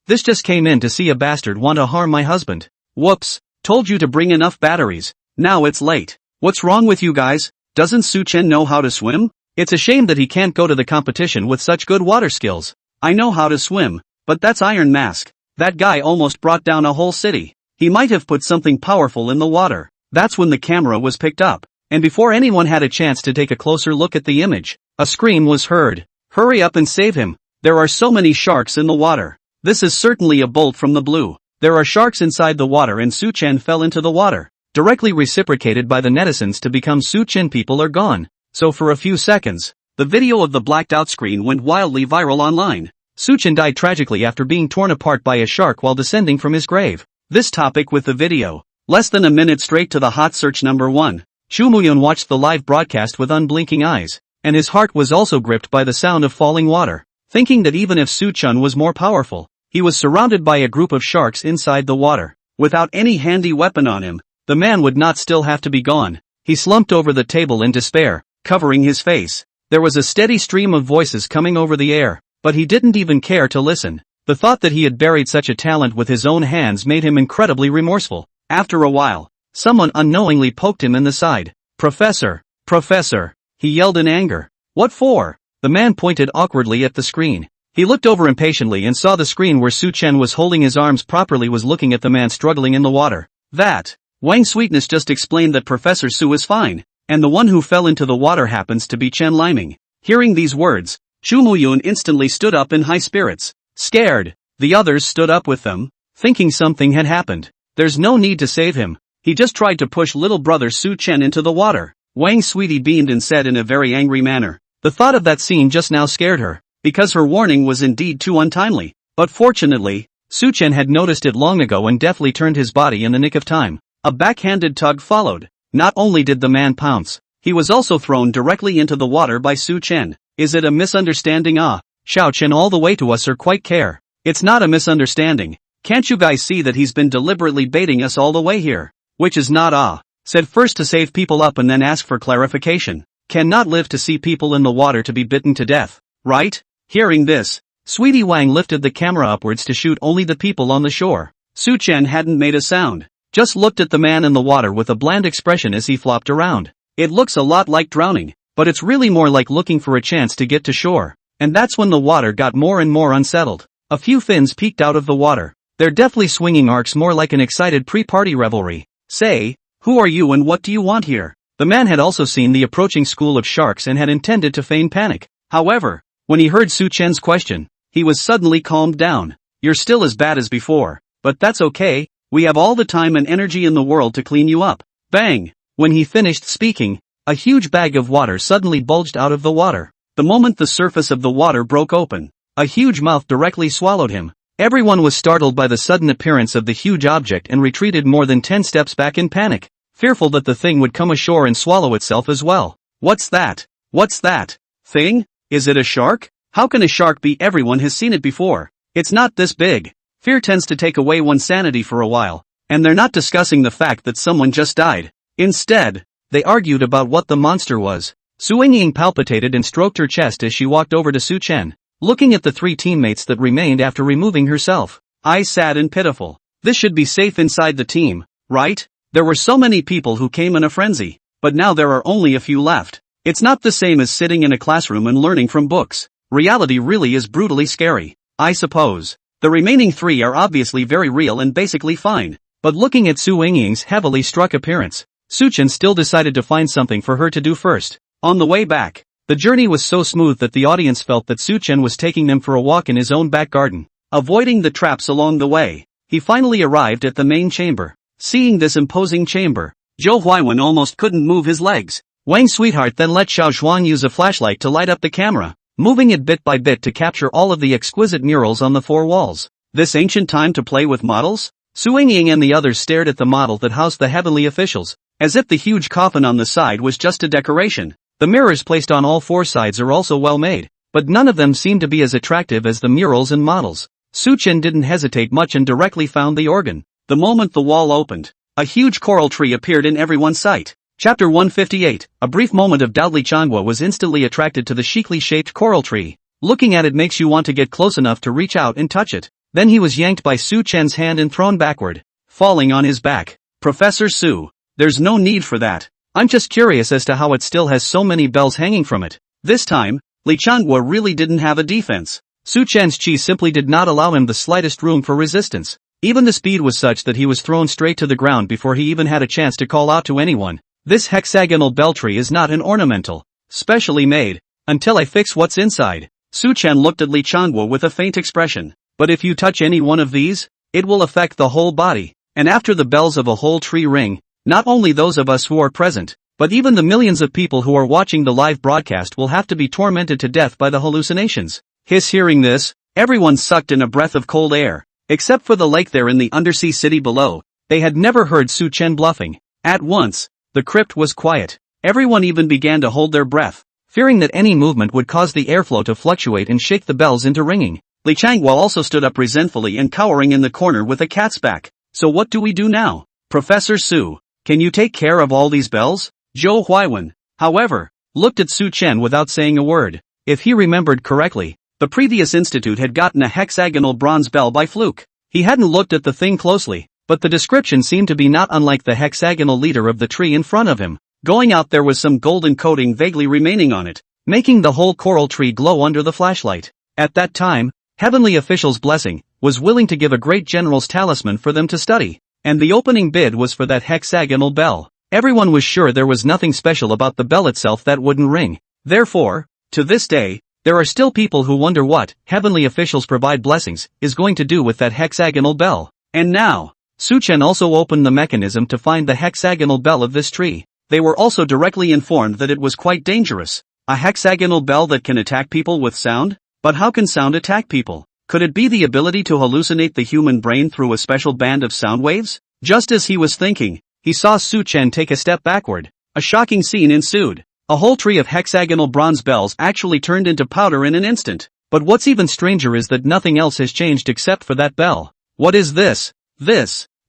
This just came in to see a bastard want to harm my husband. Whoops, told you to bring enough batteries. Now it's late. What's wrong with you guys? Doesn't Su Chen know how to swim? It's a shame that he can't go to the competition with such good water skills. I know how to swim, but that's Iron Mask. That guy almost brought down a whole city. He might have put something powerful in the water. That's when the camera was picked up. and before anyone had a chance to take a closer look at the image, a scream was heard. "Hurry up and save him. There are so many sharks in the water. This is certainly a bolt from the blue. There are sharks inside the water and Su-chen fell into the water." Directly reciprocated by the netizens to become Su-chen people are gone. So for a few seconds, the video of the blacked out screen went wildly viral online. Su-chen died tragically after being torn apart by a shark while descending from his grave. This topic with the video. Less than a minute straight to the hot search number 1. Shumuyun watched the live broadcast with unblinking eyes, and his heart was also gripped by the sound of falling water. Thinking that even if Su-chen was more powerful, he was surrounded by a group of sharks inside the water. Without any handy weapon on him, the man would not still have to be gone. He slumped over the table in despair, covering his face. There was a steady stream of voices coming over the air, but he didn't even care to listen. The thought that he had buried such a talent with his own hands made him incredibly remorseful. After a while, someone unknowingly poked him in the side. "Professor! Professor!" he yelled in anger. "What for?" The man pointed awkwardly at the screen. He looked over impatiently and saw the screen where Su-chen was holding his arms properly was looking at the man struggling in the water. "That. Wang Sweetness just explained that Professor Su is fine, and the one who fell into the water happens to be Chen Liming." Hearing these words, Shumuyun instantly stood up in high spirits. Scared, the others stood up with them, thinking something had happened. There's no need to save him. He just tried to push little brother Su-chen into the water. Wang Sweetie beamed and said in a very angry manner. The thought of that scene just now scared her, because her warning was indeed too untimely. But fortunately, Su-chen had noticed it long ago and deftly turned his body in the nick of time. A backhanded tug followed. Not only did the man pounce, he was also thrown directly into the water by Su-chen. "Is it a misunderstanding? Xiao Chen all the way to us or quite care. It's not a misunderstanding. Can't you guys see that he's been deliberately baiting us all the way here? Which is not said first to save people up and then ask for clarification. Cannot live to see people in the water to be bitten to death, right?" Hearing this, Sweetie Wang lifted the camera upwards to shoot only the people on the shore. Su-chen hadn't made a sound, just looked at the man in the water with a bland expression as he flopped around. It looks a lot like drowning, but it's really more like looking for a chance to get to shore. And that's when the water got more and more unsettled. A few fins peeked out of the water. Their deftly swinging arcs more like an excited pre-party revelry. "Say, who are you and what do you want here?" The man had also seen the approaching school of sharks and had intended to feign panic. However, when he heard Su-chen's question, he was suddenly calmed down. "You're still as bad as before, but that's okay. We have all the time and energy in the world to clean you up." Bang! When he finished speaking, a huge bag of water suddenly bulged out of the water. The moment the surface of the water broke open, a huge mouth directly swallowed him. Everyone was startled by the sudden appearance of the huge object and retreated more than 10 steps back in panic, fearful that the thing would come ashore and swallow itself as well. "What's that? What's that thing? Is it a shark? How can a shark be? Everyone has seen it before. It's not this big." Fear tends to take away one's sanity for a while, and they're not discussing the fact that someone just died. Instead, they argued about what the monster was. Su Ying palpitated and stroked her chest as she walked over to Su-chen, looking at the 3 teammates that remained after removing herself. Eyes sad and pitiful. This should be safe inside the team, right? There were so many people who came in a frenzy, but now there are only a few left. It's not the same as sitting in a classroom and learning from books. Reality really is brutally scary, I suppose. The remaining 3 are obviously very real and basically fine, but looking at Su Ying's heavily struck appearance, Su-chen still decided to find something for her to do first. On the way back, the journey was so smooth that the audience felt that Su-chen was taking them for a walk in his own back garden. Avoiding the traps along the way, he finally arrived at the main chamber. Seeing this imposing chamber, Zhou Huaiwen almost couldn't move his legs. Wang Sweetheart then let Xiao Zhuang use a flashlight to light up the camera, moving it bit by bit to capture all of the exquisite murals on the 4 walls. This ancient time to play with models? Su Ying and the others stared at the model that housed the heavenly officials, as if the huge coffin on the side was just a decoration. The mirrors placed on all 4 sides are also well made, but none of them seem to be as attractive as the murals and models. Su-chen didn't hesitate much and directly found the organ. The moment the wall opened, a huge coral tree appeared in everyone's sight. Chapter 158, a brief moment of doubt. Li Changhua was instantly attracted to the chicly shaped coral tree. Looking at it makes you want to get close enough to reach out and touch it. Then he was yanked by Su-chen's hand and thrown backward, falling on his back. "Professor Su, there's no need for that. I'm just curious as to how it still has so many bells hanging from it." This time, Li Changhua really didn't have a defense. Su-chen's chi simply did not allow him the slightest room for resistance. Even the speed was such that he was thrown straight to the ground before he even had a chance to call out to anyone. This hexagonal bell tree is not an ornamental, specially made, until I fix what's inside. Su Chen looked at Li Changguo with a faint expression. But if you touch any one of these, it will affect the whole body. And after the bells of a whole tree ring, not only those of us who are present, but even the millions of people who are watching the live broadcast will have to be tormented to death by the hallucinations. Hearing this, everyone sucked in a breath of cold air. Except for the lake there in the undersea city below, they had never heard Su Chen bluffing. At once, the crypt was quiet. Everyone even began to hold their breath, fearing that any movement would cause the airflow to fluctuate and shake the bells into ringing. Li Changguo also stood up resentfully and cowering in the corner with a cat's back. So what do we do now? Professor Su, can you take care of all these bells? Zhou Huaiwen, however, looked at Su Chen without saying a word. If he remembered correctly, the previous institute had gotten a hexagonal bronze bell by fluke. He hadn't looked at the thing closely, but the description seemed to be not unlike the hexagonal leader of the tree in front of him. Going out there was some golden coating vaguely remaining on it, making the whole coral tree glow under the flashlight. At that time, Heavenly Official's blessing was willing to give a great general's talisman for them to study, and the opening bid was for that hexagonal bell. Everyone was sure there was nothing special about the bell itself that wouldn't ring. Therefore, to this day, there are still people who wonder what Heavenly Officials provide blessings is going to do with that hexagonal bell. And now, Su Chen also opened the mechanism to find the hexagonal bell of this tree. They were also directly informed that it was quite dangerous. A hexagonal bell that can attack people with sound? But how can sound attack people? Could it be the ability to hallucinate the human brain through a special band of sound waves? Just as he was thinking, he saw Su Chen take a step backward. A shocking scene ensued. A whole tree of hexagonal bronze bells actually turned into powder in an instant. But what's even stranger is that nothing else has changed except for that bell. What is this?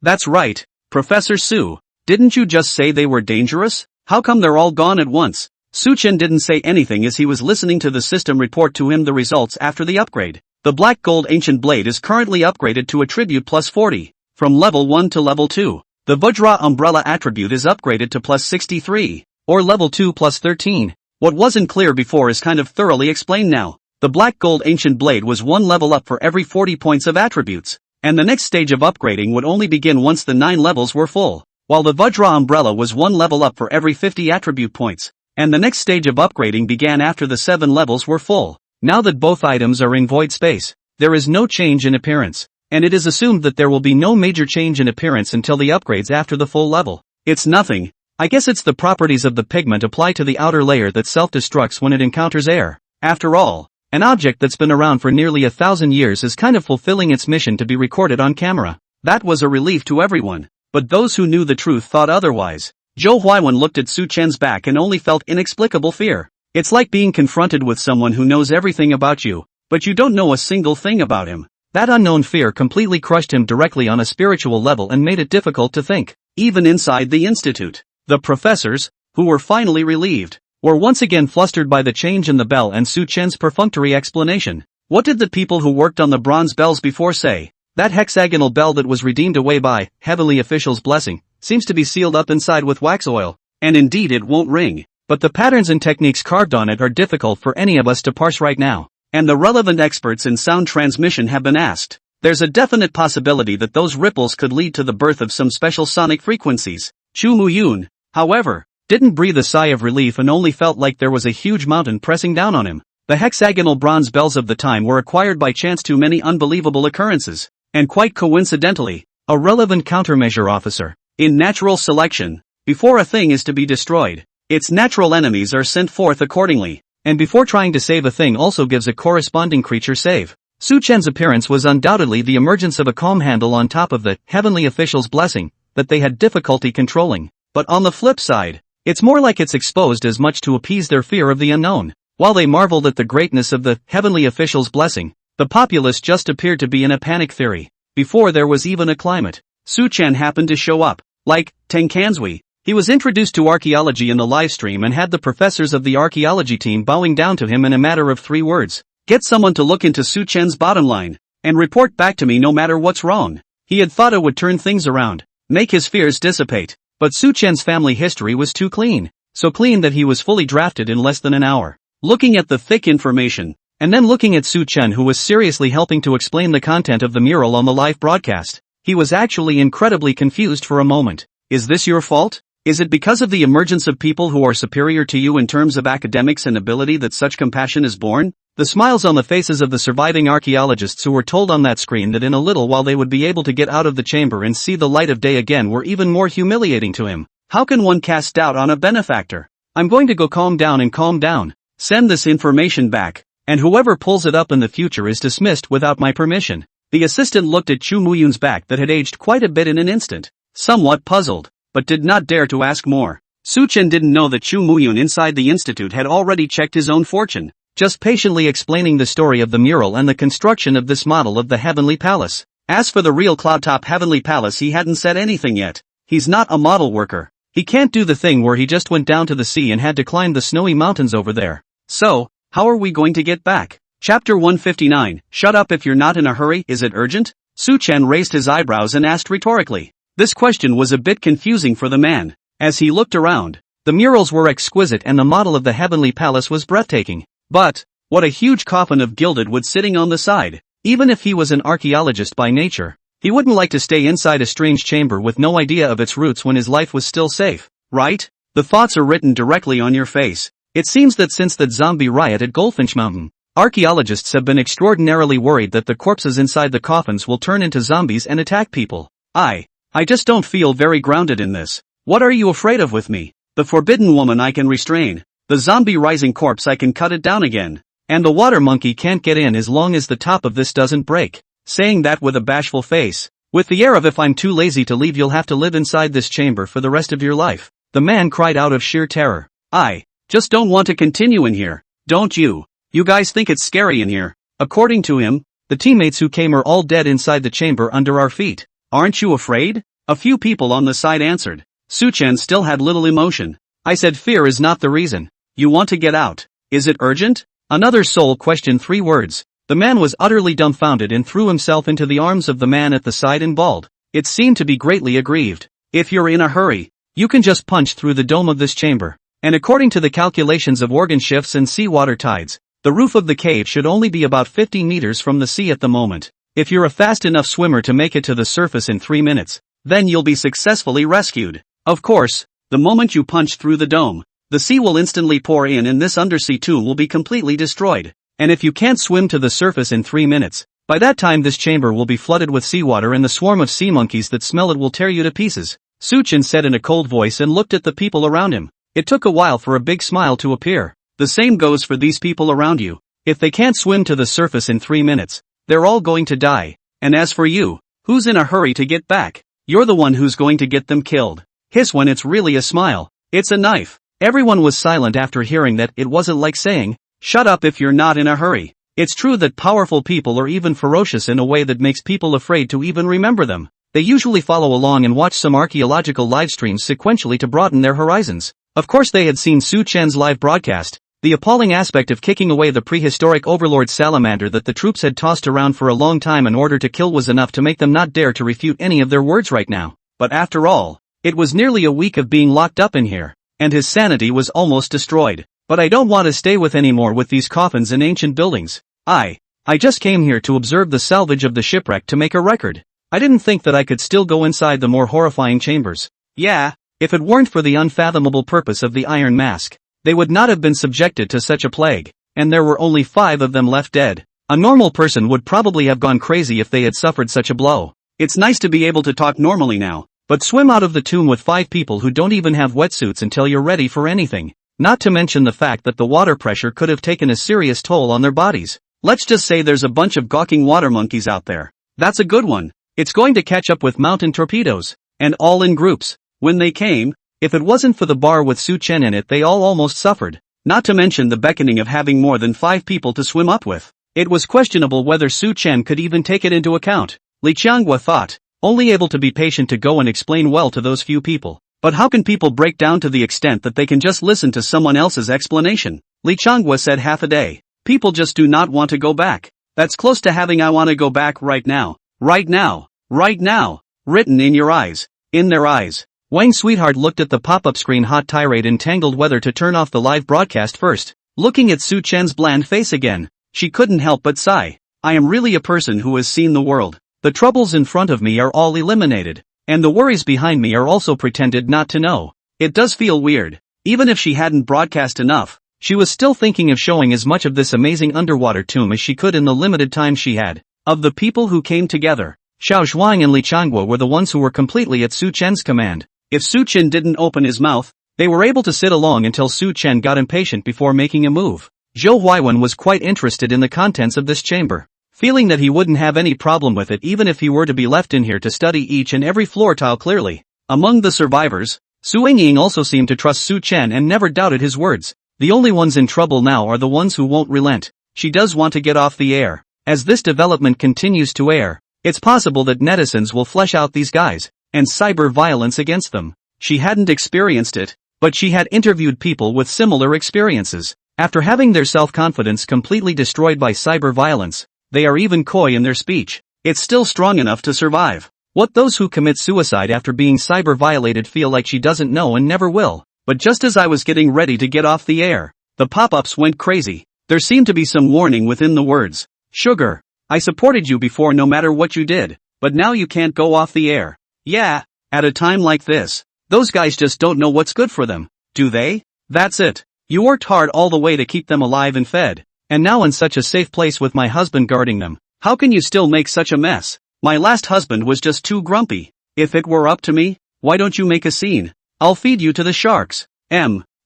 That's right, Professor Su. Didn't you just say they were dangerous? How come they're all gone at once? Su Chen didn't say anything as he was listening to the system report to him the results after the upgrade. The black gold ancient blade is currently upgraded to attribute plus 40, from level 1 to level 2. The Vajra umbrella attribute is upgraded to plus 63, or level 2 plus 13. What wasn't clear before is kind of thoroughly explained now. The black gold ancient blade was one level up for every 40 points of attributes, and the next stage of upgrading would only begin once the 9 levels were full, while the Vajra umbrella was one level up for every 50 attribute points, and the next stage of upgrading began after the 7 levels were full. Now that both items are in void space, there is no change in appearance, and it is assumed that there will be no major change in appearance until the upgrades after the full level. It's nothing. I guess it's the properties of the pigment apply to the outer layer that self-destructs when it encounters air. After all, an object that's been around for nearly 1,000 years is kind of fulfilling its mission to be recorded on camera. That was a relief to everyone, but those who knew the truth thought otherwise. Zhou Huaiwen looked at Su Chen's back and only felt inexplicable fear. It's like being confronted with someone who knows everything about you, but you don't know a single thing about him. That unknown fear completely crushed him directly on a spiritual level and made it difficult to think. Even inside the institute, the professors, who were finally relieved, were once again flustered by the change in the bell and Su Chen's perfunctory explanation. What did the people who worked on the bronze bells before say? That hexagonal bell that was redeemed away by Heavenly Official's blessing seems to be sealed up inside with wax oil, and indeed it won't ring. But the patterns and techniques carved on it are difficult for any of us to parse right now, and the relevant experts in sound transmission have been asked. There's a definite possibility that those ripples could lead to the birth of some special sonic frequencies. Chu Muyun, however, didn't breathe a sigh of relief and only felt like there was a huge mountain pressing down on him. The hexagonal bronze bells of the time were acquired by chance to many unbelievable occurrences, and quite coincidentally, a relevant countermeasure officer. In natural selection, before a thing is to be destroyed, its natural enemies are sent forth accordingly, and before trying to save a thing also gives a corresponding creature save. Su Chen's appearance was undoubtedly the emergence of a calm handle on top of the Heavenly Official's blessing that they had difficulty controlling. But on the flip side, it's more like it's exposed as much to appease their fear of the unknown. While they marveled at the greatness of the Heavenly Official's blessing, the populace just appeared to be in a panic theory. Before there was even a climate, Su Chen happened to show up. Like Teng Kanzui, he was introduced to archaeology in the livestream and had the professors of the archaeology team bowing down to him in a matter of 3 words. Get someone to look into Su Chen's bottom line, and report back to me no matter what's wrong. He had thought it would turn things around, make his fears dissipate, but Su Chen's family history was too clean, so clean that he was fully drafted in less than an hour. Looking at the thick information, and then looking at Su Chen who was seriously helping to explain the content of the mural on the live broadcast, he was actually incredibly confused for a moment. Is this your fault? Is it because of the emergence of people who are superior to you in terms of academics and ability that such compassion is born? The smiles on the faces of the surviving archaeologists who were told on that screen that in a little while they would be able to get out of the chamber and see the light of day again were even more humiliating to him. How can one cast doubt on a benefactor? I'm going to go calm down. Send this information back, and whoever pulls it up in the future is dismissed without my permission. The assistant looked at Chu Muyun's back that had aged quite a bit in an instant, somewhat puzzled, but did not dare to ask more. Su Chen didn't know that Chu Muyun inside the institute had already checked his own fortune, just patiently explaining the story of the mural and the construction of this model of the Heavenly Palace. As for the real Cloudtop Heavenly Palace, he hadn't said anything yet. He's not a model worker. He can't do the thing where he just went down to the sea and had to climb the snowy mountains over there. So, how are we going to get back? Chapter 159, Shut up if you're not in a hurry, is it urgent? Su Chen raised his eyebrows and asked rhetorically. This question was a bit confusing for the man. As he looked around, the murals were exquisite and the model of the Heavenly Palace was breathtaking. But, what a huge coffin of gilded wood sitting on the side. Even if he was an archaeologist by nature, he wouldn't like to stay inside a strange chamber with no idea of its roots when his life was still safe, right? The thoughts are written directly on your face. It seems that since that zombie riot at Goldfinch Mountain, archaeologists have been extraordinarily worried that the corpses inside the coffins will turn into zombies and attack people. I just don't feel very grounded in this. What are you afraid of with me? The forbidden woman I can restrain. The zombie rising corpse I can cut it down again. And the water monkey can't get in as long as the top of this doesn't break. Saying that with a bashful face, with the air of if I'm too lazy to leave you'll have to live inside this chamber for the rest of your life. The man cried out of sheer terror. I just don't want to continue in here, don't you? You guys think it's scary in here. According to him, the teammates who came are all dead inside the chamber under our feet. Aren't you afraid? A few people on the side answered. Su Chen still had little emotion. I said fear is not the reason. You want to get out. Is it urgent? Another soul questioned 3 words. The man was utterly dumbfounded and threw himself into the arms of the man at the side and bawled. It seemed to be greatly aggrieved. If you're in a hurry, you can just punch through the dome of this chamber. And according to the calculations of organ shifts and seawater tides, the roof of the cave should only be about 50 meters from the sea at the moment. If you're a fast enough swimmer to make it to the surface in 3 minutes, then you'll be successfully rescued. Of course, the moment you punch through the dome, the sea will instantly pour in and this undersea tomb will be completely destroyed. And if you can't swim to the surface in 3 minutes, by that time this chamber will be flooded with seawater and the swarm of sea monkeys that smell it will tear you to pieces. Su Chen said in a cold voice and looked at the people around him. It took a while for a big smile to appear. The same goes for these people around you. If they can't swim to the surface in 3 minutes, they're all going to die. And as for you, who's in a hurry to get back? You're the one who's going to get them killed. Hiss when it's really a smile. It's a knife. Everyone was silent after hearing that. It wasn't like saying, shut up if you're not in a hurry. It's true that powerful people are even ferocious in a way that makes people afraid to even remember them. They usually follow along and watch some archaeological live streams sequentially to broaden their horizons. Of course they had seen Su Chen's live broadcast. The appalling aspect of kicking away the prehistoric overlord salamander that the troops had tossed around for a long time in order to kill was enough to make them not dare to refute any of their words right now. But after all, it was nearly a week of being locked up in here, and his sanity was almost destroyed. But I don't want to stay with anymore with these coffins and ancient buildings. I just came here to observe the salvage of the shipwreck to make a record. I didn't think that I could still go inside the more horrifying chambers. Yeah, if it weren't for the unfathomable purpose of the Iron Mask, they would not have been subjected to such a plague, and there were only 5 of them left dead. A normal person would probably have gone crazy if they had suffered such a blow. It's nice to be able to talk normally now, but swim out of the tomb with 5 people who don't even have wetsuits until you're ready for anything. Not to mention the fact that the water pressure could have taken a serious toll on their bodies. Let's just say there's a bunch of gawking water monkeys out there. That's a good one. It's going to catch up with mountain torpedoes, and all in groups. When they came, if it wasn't for the bar with Su Chen in it, they all almost suffered. Not to mention the beckoning of having more than 5 people to swim up with. It was questionable whether Su Chen could even take it into account. Li Qianghua thought, only able to be patient to go and explain well to those few people. But how can people break down to the extent that they can just listen to someone else's explanation? Li Qianghua said half a day. People just do not want to go back. That's close to having I want to go back right now. Right now. Right now. Written in your eyes. In their eyes. Wang Sweetheart looked at the pop-up screen hot tirade and tangled whether to turn off the live broadcast first. Looking at Su Chen's bland face again, she couldn't help but sigh. I am really a person who has seen the world. The troubles in front of me are all eliminated, and the worries behind me are also pretended not to know. It does feel weird. Even if she hadn't broadcast enough, she was still thinking of showing as much of this amazing underwater tomb as she could in the limited time she had. Of the people who came together, Xiao Zhuang and Li Changuo were the ones who were completely at Su Chen's command. If Su Chen didn't open his mouth, they were able to sit along until Su Chen got impatient before making a move. Zhou Huaiwen was quite interested in the contents of this chamber, feeling that he wouldn't have any problem with it even if he were to be left in here to study each and every floor tile clearly. Among the survivors, Su Yingying also seemed to trust Su Chen and never doubted his words. The only ones in trouble now are the ones who won't relent. She does want to get off the air. As this development continues to air, it's possible that netizens will flesh out these guys, and cyber violence against them. She hadn't experienced it, but she had interviewed people with similar experiences. After having their self-confidence completely destroyed by cyber violence, they are even coy in their speech. It's still strong enough to survive. What those who commit suicide after being cyber violated feel like she doesn't know and never will. But just as I was getting ready to get off the air, the pop-ups went crazy. There seemed to be some warning within the words. Sugar, I supported you before no matter what you did, but now you can't go off the air. Yeah, at a time like this, those guys just don't know what's good for them, do they? That's it. You worked hard all the way to keep them alive and fed, and now in such a safe place with my husband guarding them. How can you still make such a mess? My last husband was just too grumpy. If it were up to me, why don't you make a scene? I'll feed you to the sharks.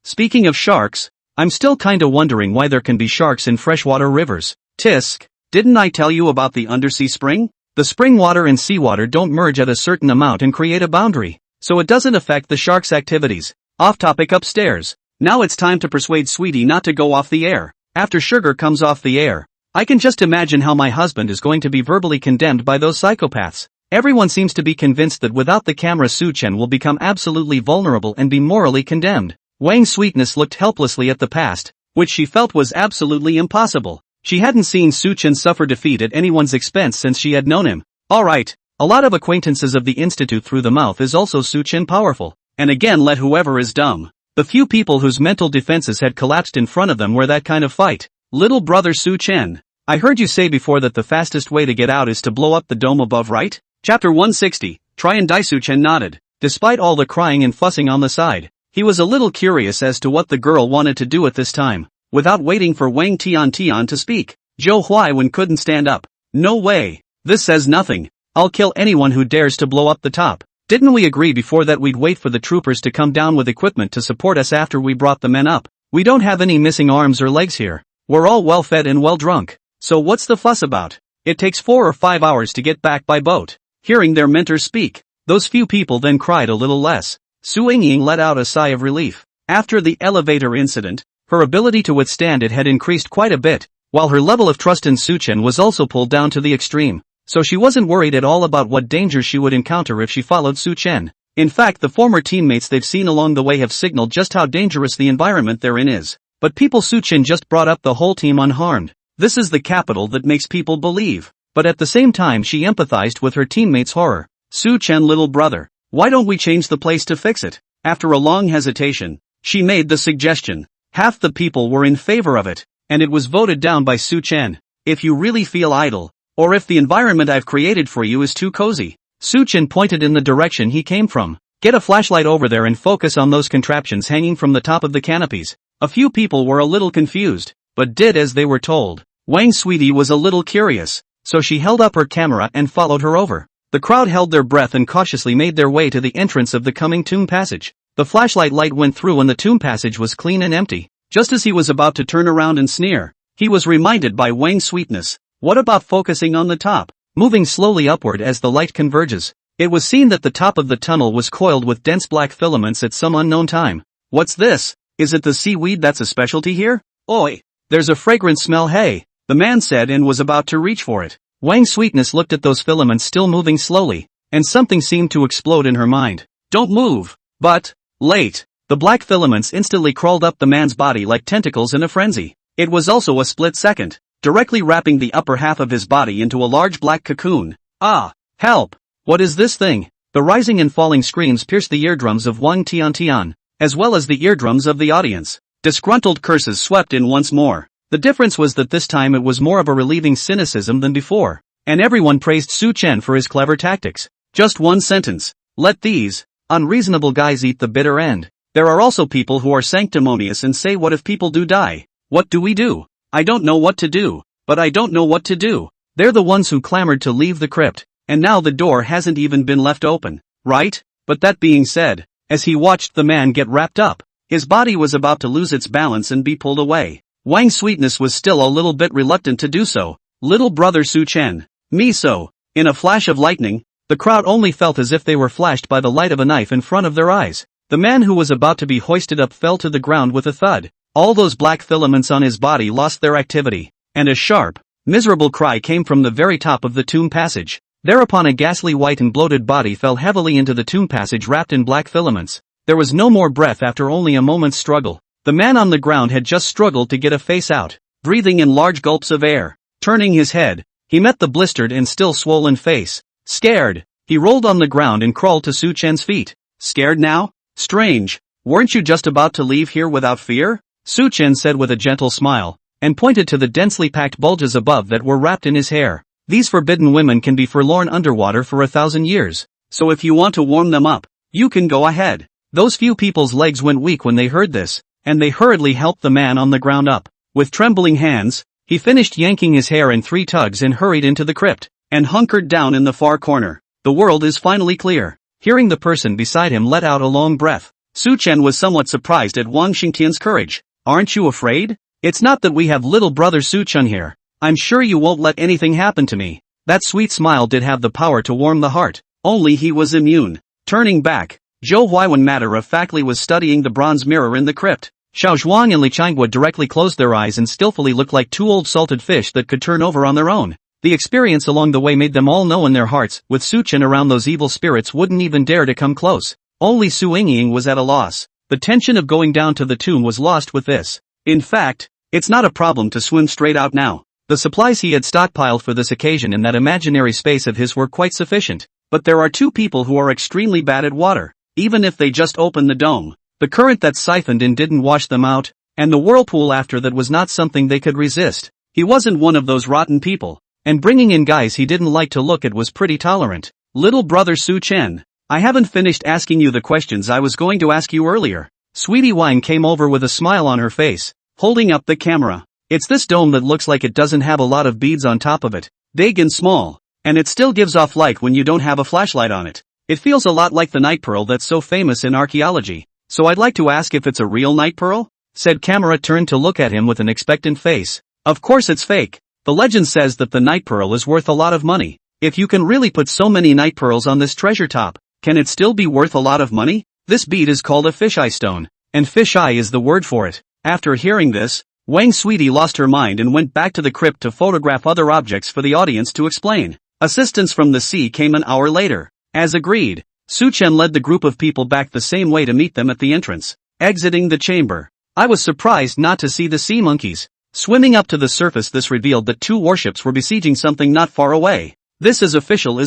Speaking of sharks, I'm still kinda wondering why there can be sharks in freshwater rivers. Tisk, didn't I tell you about the undersea spring? The spring water and seawater don't merge at a certain amount and create a boundary, so it doesn't affect the shark's activities. Off topic upstairs. Now it's time to persuade Sweetie not to go off the air. After Sugar comes off the air, I can just imagine how my husband is going to be verbally condemned by those psychopaths. Everyone seems to be convinced that without the camera Su Chen will become absolutely vulnerable and be morally condemned. Wang Sweetness looked helplessly at the past, which she felt was absolutely impossible. She hadn't seen Su Chen suffer defeat at anyone's expense since she had known him. Alright, a lot of acquaintances of the Institute through the mouth is also Su Chen powerful. And again let whoever is dumb. The few people whose mental defenses had collapsed in front of them were that kind of fight. Little brother Su Chen, I heard you say before that the fastest way to get out is to blow up the dome above, right? Chapter 160, Try and Die. Su Chen nodded. Despite all the crying and fussing on the side, he was a little curious as to what the girl wanted to do at this time. Without waiting for Wang Tian to speak, Zhou Huaiwen couldn't stand up. No way. This says nothing. I'll kill anyone who dares to blow up the top. Didn't we agree before that we'd wait for the troopers to come down with equipment to support us after we brought the men up? We don't have any missing arms or legs here. We're all well fed and well drunk. So what's the fuss about? It takes 4 or 5 hours to get back by boat. Hearing their mentors speak, those few people then cried a little less. Su Yingying let out a sigh of relief. After the elevator incident, her ability to withstand it had increased quite a bit, while her level of trust in Su Chen was also pulled down to the extreme. So she wasn't worried at all about what dangers she would encounter if she followed Su Chen. In fact, the former teammates they've seen along the way have signaled just how dangerous the environment they're in is. But people Su Chen just brought up the whole team unharmed. This is the capital that makes people believe. But at the same time she empathized with her teammates' horror. Su Chen, little brother, why don't we change the place to fix it? After a long hesitation, she made the suggestion. Half the people were in favor of it, and it was voted down by Su Chen. If you really feel idle, or if the environment I've created for you is too cozy. Su Chen pointed in the direction he came from. Get a flashlight over there and focus on those contraptions hanging from the top of the canopies. A few people were a little confused, but did as they were told. Wang Sweetie was a little curious, so she held up her camera and followed her over. The crowd held their breath and cautiously made their way to the entrance of the coming tomb passage. The flashlight light went through and the tomb passage was clean and empty. Just as he was about to turn around and sneer, he was reminded by Wang Sweetness. What about focusing on the top? Moving slowly upward as the light converges, it was seen that the top of the tunnel was coiled with dense black filaments at some unknown time. What's this? Is it the seaweed that's a specialty here? Oi! There's a fragrant smell, hey! The man said and was about to reach for it. Wang Sweetness looked at those filaments still moving slowly, and something seemed to explode in her mind. Don't move! But, late! The black filaments instantly crawled up the man's body like tentacles in a frenzy. It was also a split second, directly wrapping the upper half of his body into a large black cocoon. Ah! Help! What is this thing? The rising and falling screams pierced the eardrums of Wang Tian, as well as the eardrums of the audience. Disgruntled curses swept in once more. The difference was that this time it was more of a relieving cynicism than before, and everyone praised Su Chen for his clever tactics. Just one sentence. Let these unreasonable guys eat the bitter end. There are also people who are sanctimonious and say, what if people do die? What do we do? I don't know what to do, but I don't know what to do. They're the ones who clamored to leave the crypt, and now the door hasn't even been left open, right? But that being said, as he watched the man get wrapped up, his body was about to lose its balance and be pulled away. Wang Sweetness was still a little bit reluctant to do so. Little brother Su Chen. Me so. In a flash of lightning, the crowd only felt as if they were flashed by the light of a knife in front of their eyes. The man who was about to be hoisted up fell to the ground with a thud. All those black filaments on his body lost their activity, and a sharp, miserable cry came from the very top of the tomb passage. Thereupon a ghastly white and bloated body fell heavily into the tomb passage wrapped in black filaments. There was no more breath after only a moment's struggle. The man on the ground had just struggled to get a face out, breathing in large gulps of air. Turning his head, he met the blistered and still swollen face. Scared, he rolled on the ground and crawled to Su Chen's feet. Scared now? Strange. Weren't you just about to leave here without fear? Su Chen said with a gentle smile, and pointed to the densely packed bulges above that were wrapped in his hair. These forbidden women can be forlorn underwater for 1,000 years. So if you want to warm them up, you can go ahead. Those few people's legs went weak when they heard this, and they hurriedly helped the man on the ground up. With trembling hands, he finished yanking his hair in 3 tugs and hurried into the crypt, and hunkered down in the far corner. The world is finally clear. Hearing the person beside him let out a long breath, Su Chen was somewhat surprised at Wang Xingtian's courage. Aren't you afraid? It's not that we have little brother Su Chen here. I'm sure you won't let anything happen to me. That sweet smile did have the power to warm the heart. Only he was immune. Turning back, Zhou Huaiwen matter-of-factly was studying the bronze mirror in the crypt. Xiao Zhuang and Li Changhua directly closed their eyes and skillfully looked like 2 old salted fish that could turn over on their own. The experience along the way made them all know in their hearts, with Su Chen around, those evil spirits wouldn't even dare to come close. Only Su Yingying was at a loss. The tension of going down to the tomb was lost with this. In fact, it's not a problem to swim straight out now. The supplies he had stockpiled for this occasion in that imaginary space of his were quite sufficient. But there are 2 people who are extremely bad at water. Even if they just opened the dome, the current that siphoned in didn't wash them out, and the whirlpool after that was not something they could resist. He wasn't one of those rotten people. And bringing in guys he didn't like to look at was pretty tolerant. Little brother Su Chen, I haven't finished asking you the questions I was going to ask you earlier. Sweetie Wang came over with a smile on her face, holding up the camera. It's this dome that looks like it doesn't have a lot of beads on top of it, big and small, and it still gives off light when you don't have a flashlight on it. It feels a lot like the night pearl that's so famous in archaeology. So I'd like to ask if it's a real night pearl? Said Camera turned to look at him with an expectant face. Of course it's fake. The legend says that the night pearl is worth a lot of money. If you can really put so many night pearls on this treasure top, can it still be worth a lot of money? This bead is called a fisheye stone, and fisheye is the word for it. After hearing this, Wang Sweetie lost her mind and went back to the crypt to photograph other objects for the audience to explain. Assistance from the sea came an hour later. As agreed, Su Chen led the group of people back the same way to meet them at the entrance. Exiting the chamber, I was surprised not to see the sea monkeys. Swimming up to the surface, this revealed that 2 warships were besieging something not far away. This is official,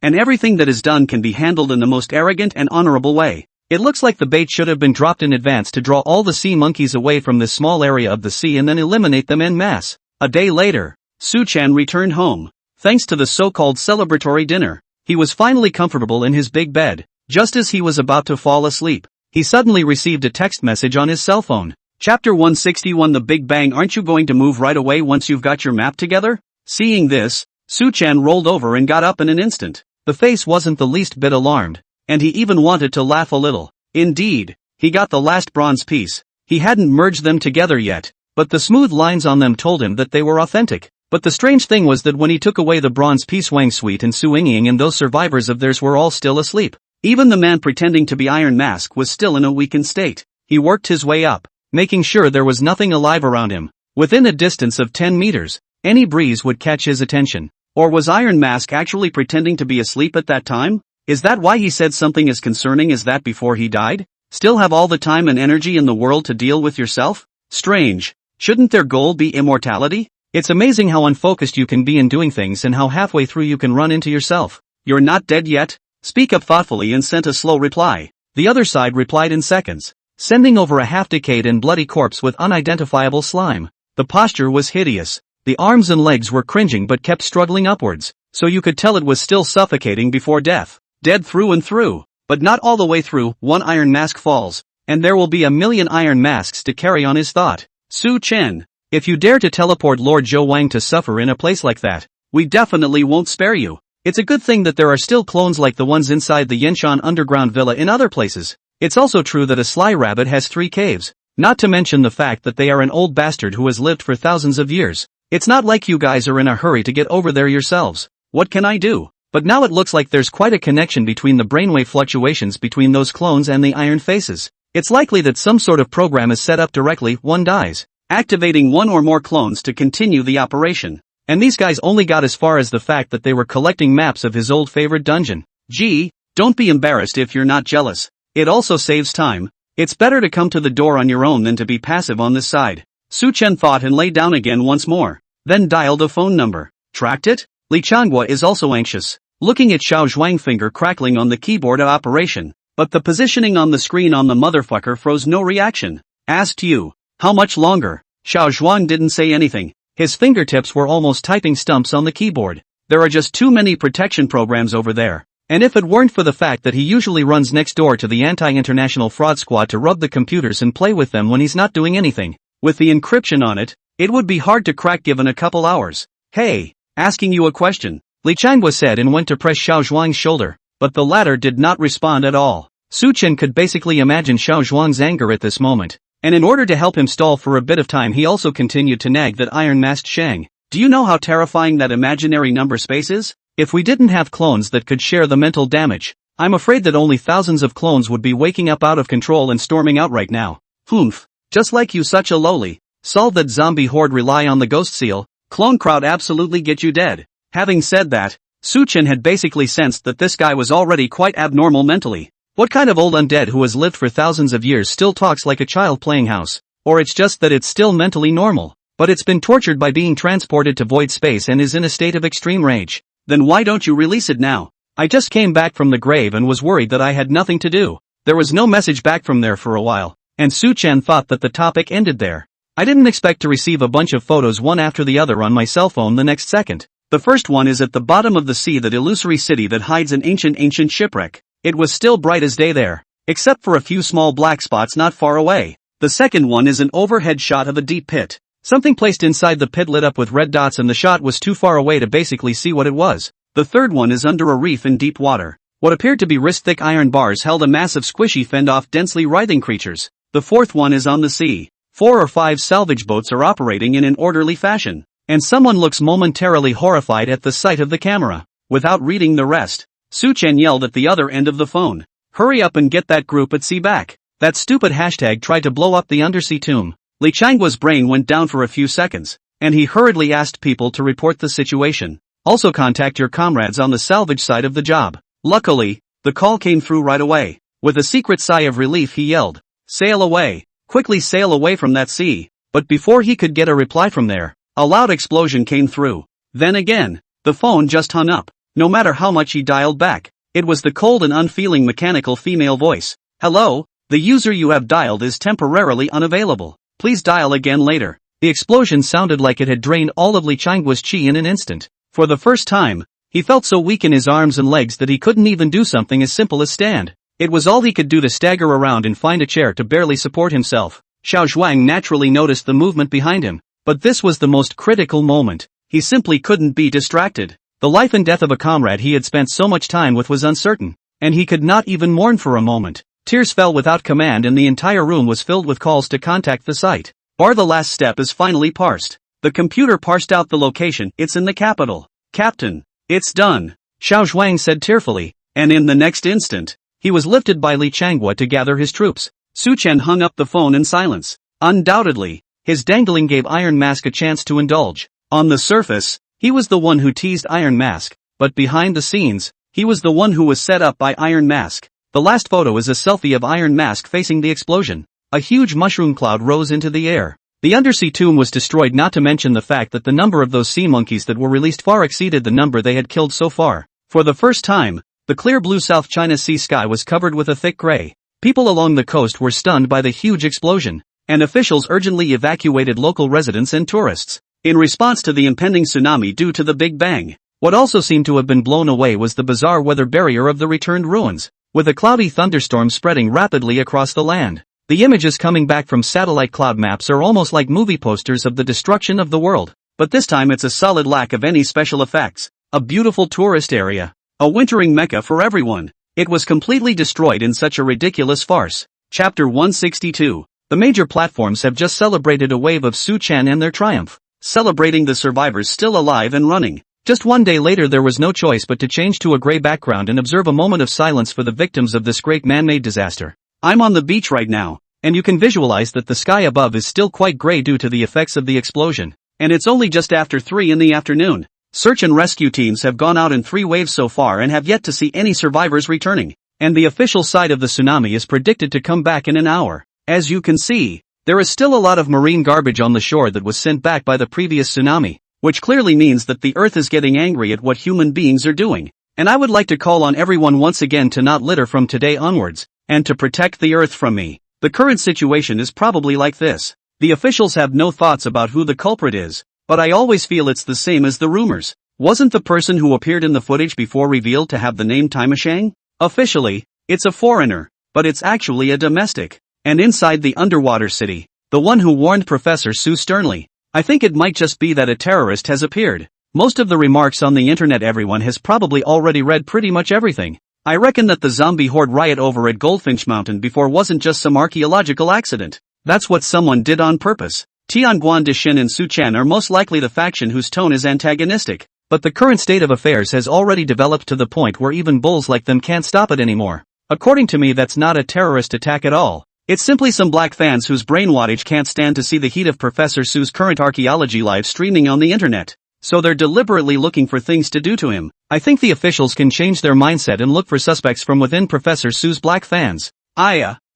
and everything that is done can be handled in the most arrogant and honorable way. It looks like the bait should have been dropped in advance to draw all the sea monkeys away from this small area of the sea and then eliminate them en masse. A day later, Su Chen returned home. Thanks to the so-called celebratory dinner, he was finally comfortable in his big bed. Just as he was about to fall asleep, he suddenly received a text message on his cell phone. Chapter 161 The Big Bang. Aren't you going to move right away once you've got your map together? Seeing this, Su Chen rolled over and got up in an instant. The face wasn't the least bit alarmed, and he even wanted to laugh a little. Indeed, he got the last bronze piece. He hadn't merged them together yet, but the smooth lines on them told him that they were authentic. But the strange thing was that when he took away the bronze piece, Wang Sweet and Su Yingying and those survivors of theirs were all still asleep. Even the man pretending to be Iron Mask was still in a weakened state. He worked his way up, making sure there was nothing alive around him. Within a distance of 10 meters, any breeze would catch his attention. Or was Iron Mask actually pretending to be asleep at that time? Is that why he said something as concerning as that before he died? Still have all the time and energy in the world to deal with yourself? Strange. Shouldn't their goal be immortality? It's amazing how unfocused you can be in doing things and how halfway through you can run into yourself. You're not dead yet? Speak up thoughtfully and sent a slow reply. The other side replied in seconds, sending over a half-decayed and bloody corpse with unidentifiable slime. The posture was hideous. The arms and legs were cringing but kept struggling upwards, so you could tell it was still suffocating before death. Dead through and through, but not all the way through. One Iron Mask falls, and there will be a million iron masks to carry on his thought. Su Chen, if you dare to teleport Lord Zhou Wang to suffer in a place like that, we definitely won't spare you. It's a good thing that there are still clones like the ones inside the Yenshan underground villa in other places. It's also true that a sly rabbit has 3 caves, not to mention the fact that they are an old bastard who has lived for thousands of years. It's not like you guys are in a hurry to get over there yourselves. What can I do? But now it looks like there's quite a connection between the brainwave fluctuations between those clones and the iron faces. It's likely that some sort of program is set up directly one dies, activating one or more clones to continue the operation. And these guys only got as far as the fact that they were collecting maps of his old favorite dungeon. Gee, don't be embarrassed if you're not jealous. It also saves time. It's better to come to the door on your own than to be passive on this side. Su Chen thought and lay down again once more, then dialed a phone number. Tracked it? Li Changhua is also anxious, looking at Xiao Zhuang's finger crackling on the keyboard of operation, but the positioning on the screen on the motherfucker froze no reaction. Asked you, how much longer? Xiao Zhuang didn't say anything. His fingertips were almost typing stumps on the keyboard. There are just too many protection programs over there. And if it weren't for the fact that he usually runs next door to the anti-international fraud squad to rub the computers and play with them when he's not doing anything, with the encryption on it, it would be hard to crack given a couple hours. Hey, asking you a question, Li Changhua said and went to press Xiao Zhuang's shoulder, but the latter did not respond at all. Su Chen could basically imagine Xiao Zhuang's anger at this moment. And in order to help him stall for a bit of time he also continued to nag that iron-masked Shang. Do you know how terrifying that imaginary number space is? If we didn't have clones that could share the mental damage, I'm afraid that only thousands of clones would be waking up out of control and storming out right now. Humph. Just like you such a lowly, solve that zombie horde rely on the ghost seal, clone crowd absolutely get you dead. Having said that, Su Chen had basically sensed that this guy was already quite abnormal mentally. What kind of old undead who has lived for thousands of years still talks like a child playing house? Or it's just that it's still mentally normal, but it's been tortured by being transported to void space and is in a state of extreme rage. Then why don't you release it now? I just came back from the grave and was worried that I had nothing to do. There was no message back from there for a while, and Su Chen thought that the topic ended there. I didn't expect to receive a bunch of photos one after the other on my cell phone the next second. The first one is at the bottom of the sea, that illusory city that hides an ancient shipwreck. It was still bright as day there, except for a few small black spots not far away. The second one is an overhead shot of a deep pit. Something placed inside the pit lit up with red dots and the shot was too far away to basically see what it was. The third one is under a reef in deep water. What appeared to be wrist-thick iron bars held a massive squishy fend-off densely writhing creatures. The fourth one is on the sea. 4 or 5 salvage boats are operating in an orderly fashion, and someone looks momentarily horrified at the sight of the camera. Without reading the rest, Su Chen yelled at the other end of the phone. Hurry up and get that group at sea back. That stupid hashtag tried to blow up the undersea tomb. Li Changhua's brain went down for a few seconds, and he hurriedly asked people to report the situation. Also contact your comrades on the salvage side of the job. Luckily, the call came through right away. With a secret sigh of relief he yelled, sail away. Quickly sail away from that sea. But before he could get a reply from there, a loud explosion came through. Then again, the phone just hung up. No matter how much he dialed back, it was the cold and unfeeling mechanical female voice. Hello, the user you have dialed is temporarily unavailable. Please dial again later. The explosion sounded like it had drained all of Li Changhua's chi in an instant. For the first time, he felt so weak in his arms and legs that he couldn't even do something as simple as stand. It was all he could do to stagger around and find a chair to barely support himself. Xiao Zhuang naturally noticed the movement behind him, but this was the most critical moment. He simply couldn't be distracted. The life and death of a comrade he had spent so much time with was uncertain, and he could not even mourn for a moment. Tears fell without command and the entire room was filled with calls to contact the site. Bar the last step is finally parsed. The computer parsed out the location. It's in the capital. Captain, it's done, Xiao Zhuang said tearfully, and in the next instant, he was lifted by Li Changhua to gather his troops. Su Chen hung up the phone in silence. Undoubtedly, his dangling gave Iron Mask a chance to indulge. On the surface, he was the one who teased Iron Mask, but behind the scenes, he was the one who was set up by Iron Mask. The last photo is a selfie of Iron Mask facing the explosion. A huge mushroom cloud rose into the air. The undersea tomb was destroyed, not to mention the fact that the number of those sea monkeys that were released far exceeded the number they had killed so far. For the first time, the clear blue South China Sea sky was covered with a thick gray. People along the coast were stunned by the huge explosion, and officials urgently evacuated local residents and tourists. In response to the impending tsunami due to the Big Bang, what also seemed to have been blown away was the bizarre weather barrier of the returned ruins, with a cloudy thunderstorm spreading rapidly across the land. The images coming back from satellite cloud maps are almost like movie posters of the destruction of the world. But this time it's a solid lack of any special effects. A beautiful tourist area. A wintering mecca for everyone. It was completely destroyed in such a ridiculous farce. Chapter 162. The major platforms have just celebrated a wave of Su-chan and their triumph. Celebrating the survivors still alive and running. Just one day later there was no choice but to change to a gray background and observe a moment of silence for the victims of this great man-made disaster. I'm on the beach right now, and you can visualize that the sky above is still quite gray due to the effects of the explosion. And it's only just after 3 in the afternoon. Search and rescue teams have gone out in 3 waves so far and have yet to see any survivors returning. And the official side of the tsunami is predicted to come back in an hour. As you can see, there is still a lot of marine garbage on the shore that was sent back by the previous tsunami, which clearly means that the earth is getting angry at what human beings are doing. And I would like to call on everyone once again to not litter from today onwards, and to protect the earth from me. The current situation is probably like this. The officials have no thoughts about who the culprit is, but I always feel it's the same as the rumors. Wasn't the person who appeared in the footage before revealed to have the name Timashang? Officially, it's a foreigner, but it's actually a domestic. And inside the underwater city, the one who warned Professor Su sternly, I think it might just be that a terrorist has appeared. Most of the remarks on the internet everyone has probably already read pretty much everything. I reckon that the zombie horde riot over at Goldfinch Mountain before wasn't just some archaeological accident. That's what someone did on purpose. Tianguan Dishin and Su-chan are most likely the faction whose tone is antagonistic. But the current state of affairs has already developed to the point where even bulls like them can't stop it anymore. According to me that's not a terrorist attack at all. It's simply some black fans whose brain wattage can't stand to see the heat of Professor Su's current archaeology live streaming on the internet. So they're deliberately looking for things to do to him. I think the officials can change their mindset and look for suspects from within Professor Su's black fans.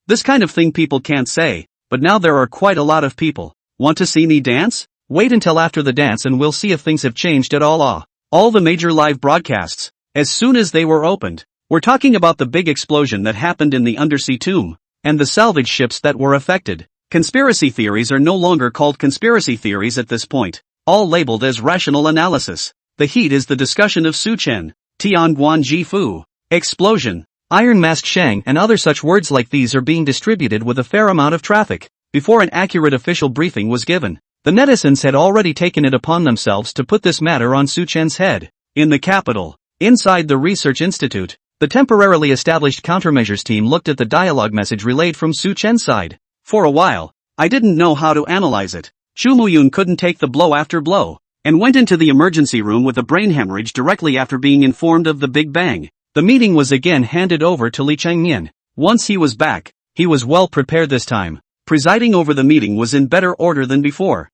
This kind of thing people can't say, but now there are quite a lot of people. Want to see me dance? Wait until after the dance and we'll see if things have changed at all. All the major live broadcasts, as soon as they were opened. We're talking about the big explosion that happened in the undersea tomb, and the salvage ships that were affected. Conspiracy theories are no longer called conspiracy theories at this point, all labeled as rational analysis. The heat is the discussion of Su-chen, Tianguan Jifu, explosion, Iron Mask Shang and other such words like these are being distributed with a fair amount of traffic. Before an accurate official briefing was given, the netizens had already taken it upon themselves to put this matter on Su-chen's head. In the capital, inside the research institute, the temporarily established countermeasures team looked at the dialogue message relayed from Su-chen's side. For a while, I didn't know how to analyze it. Chu Muyun couldn't take the blow after blow, and went into the emergency room with a brain hemorrhage directly after being informed of the Big Bang. The meeting was again handed over to Li Changyan. Once he was back, he was well prepared this time. Presiding over the meeting was in better order than before.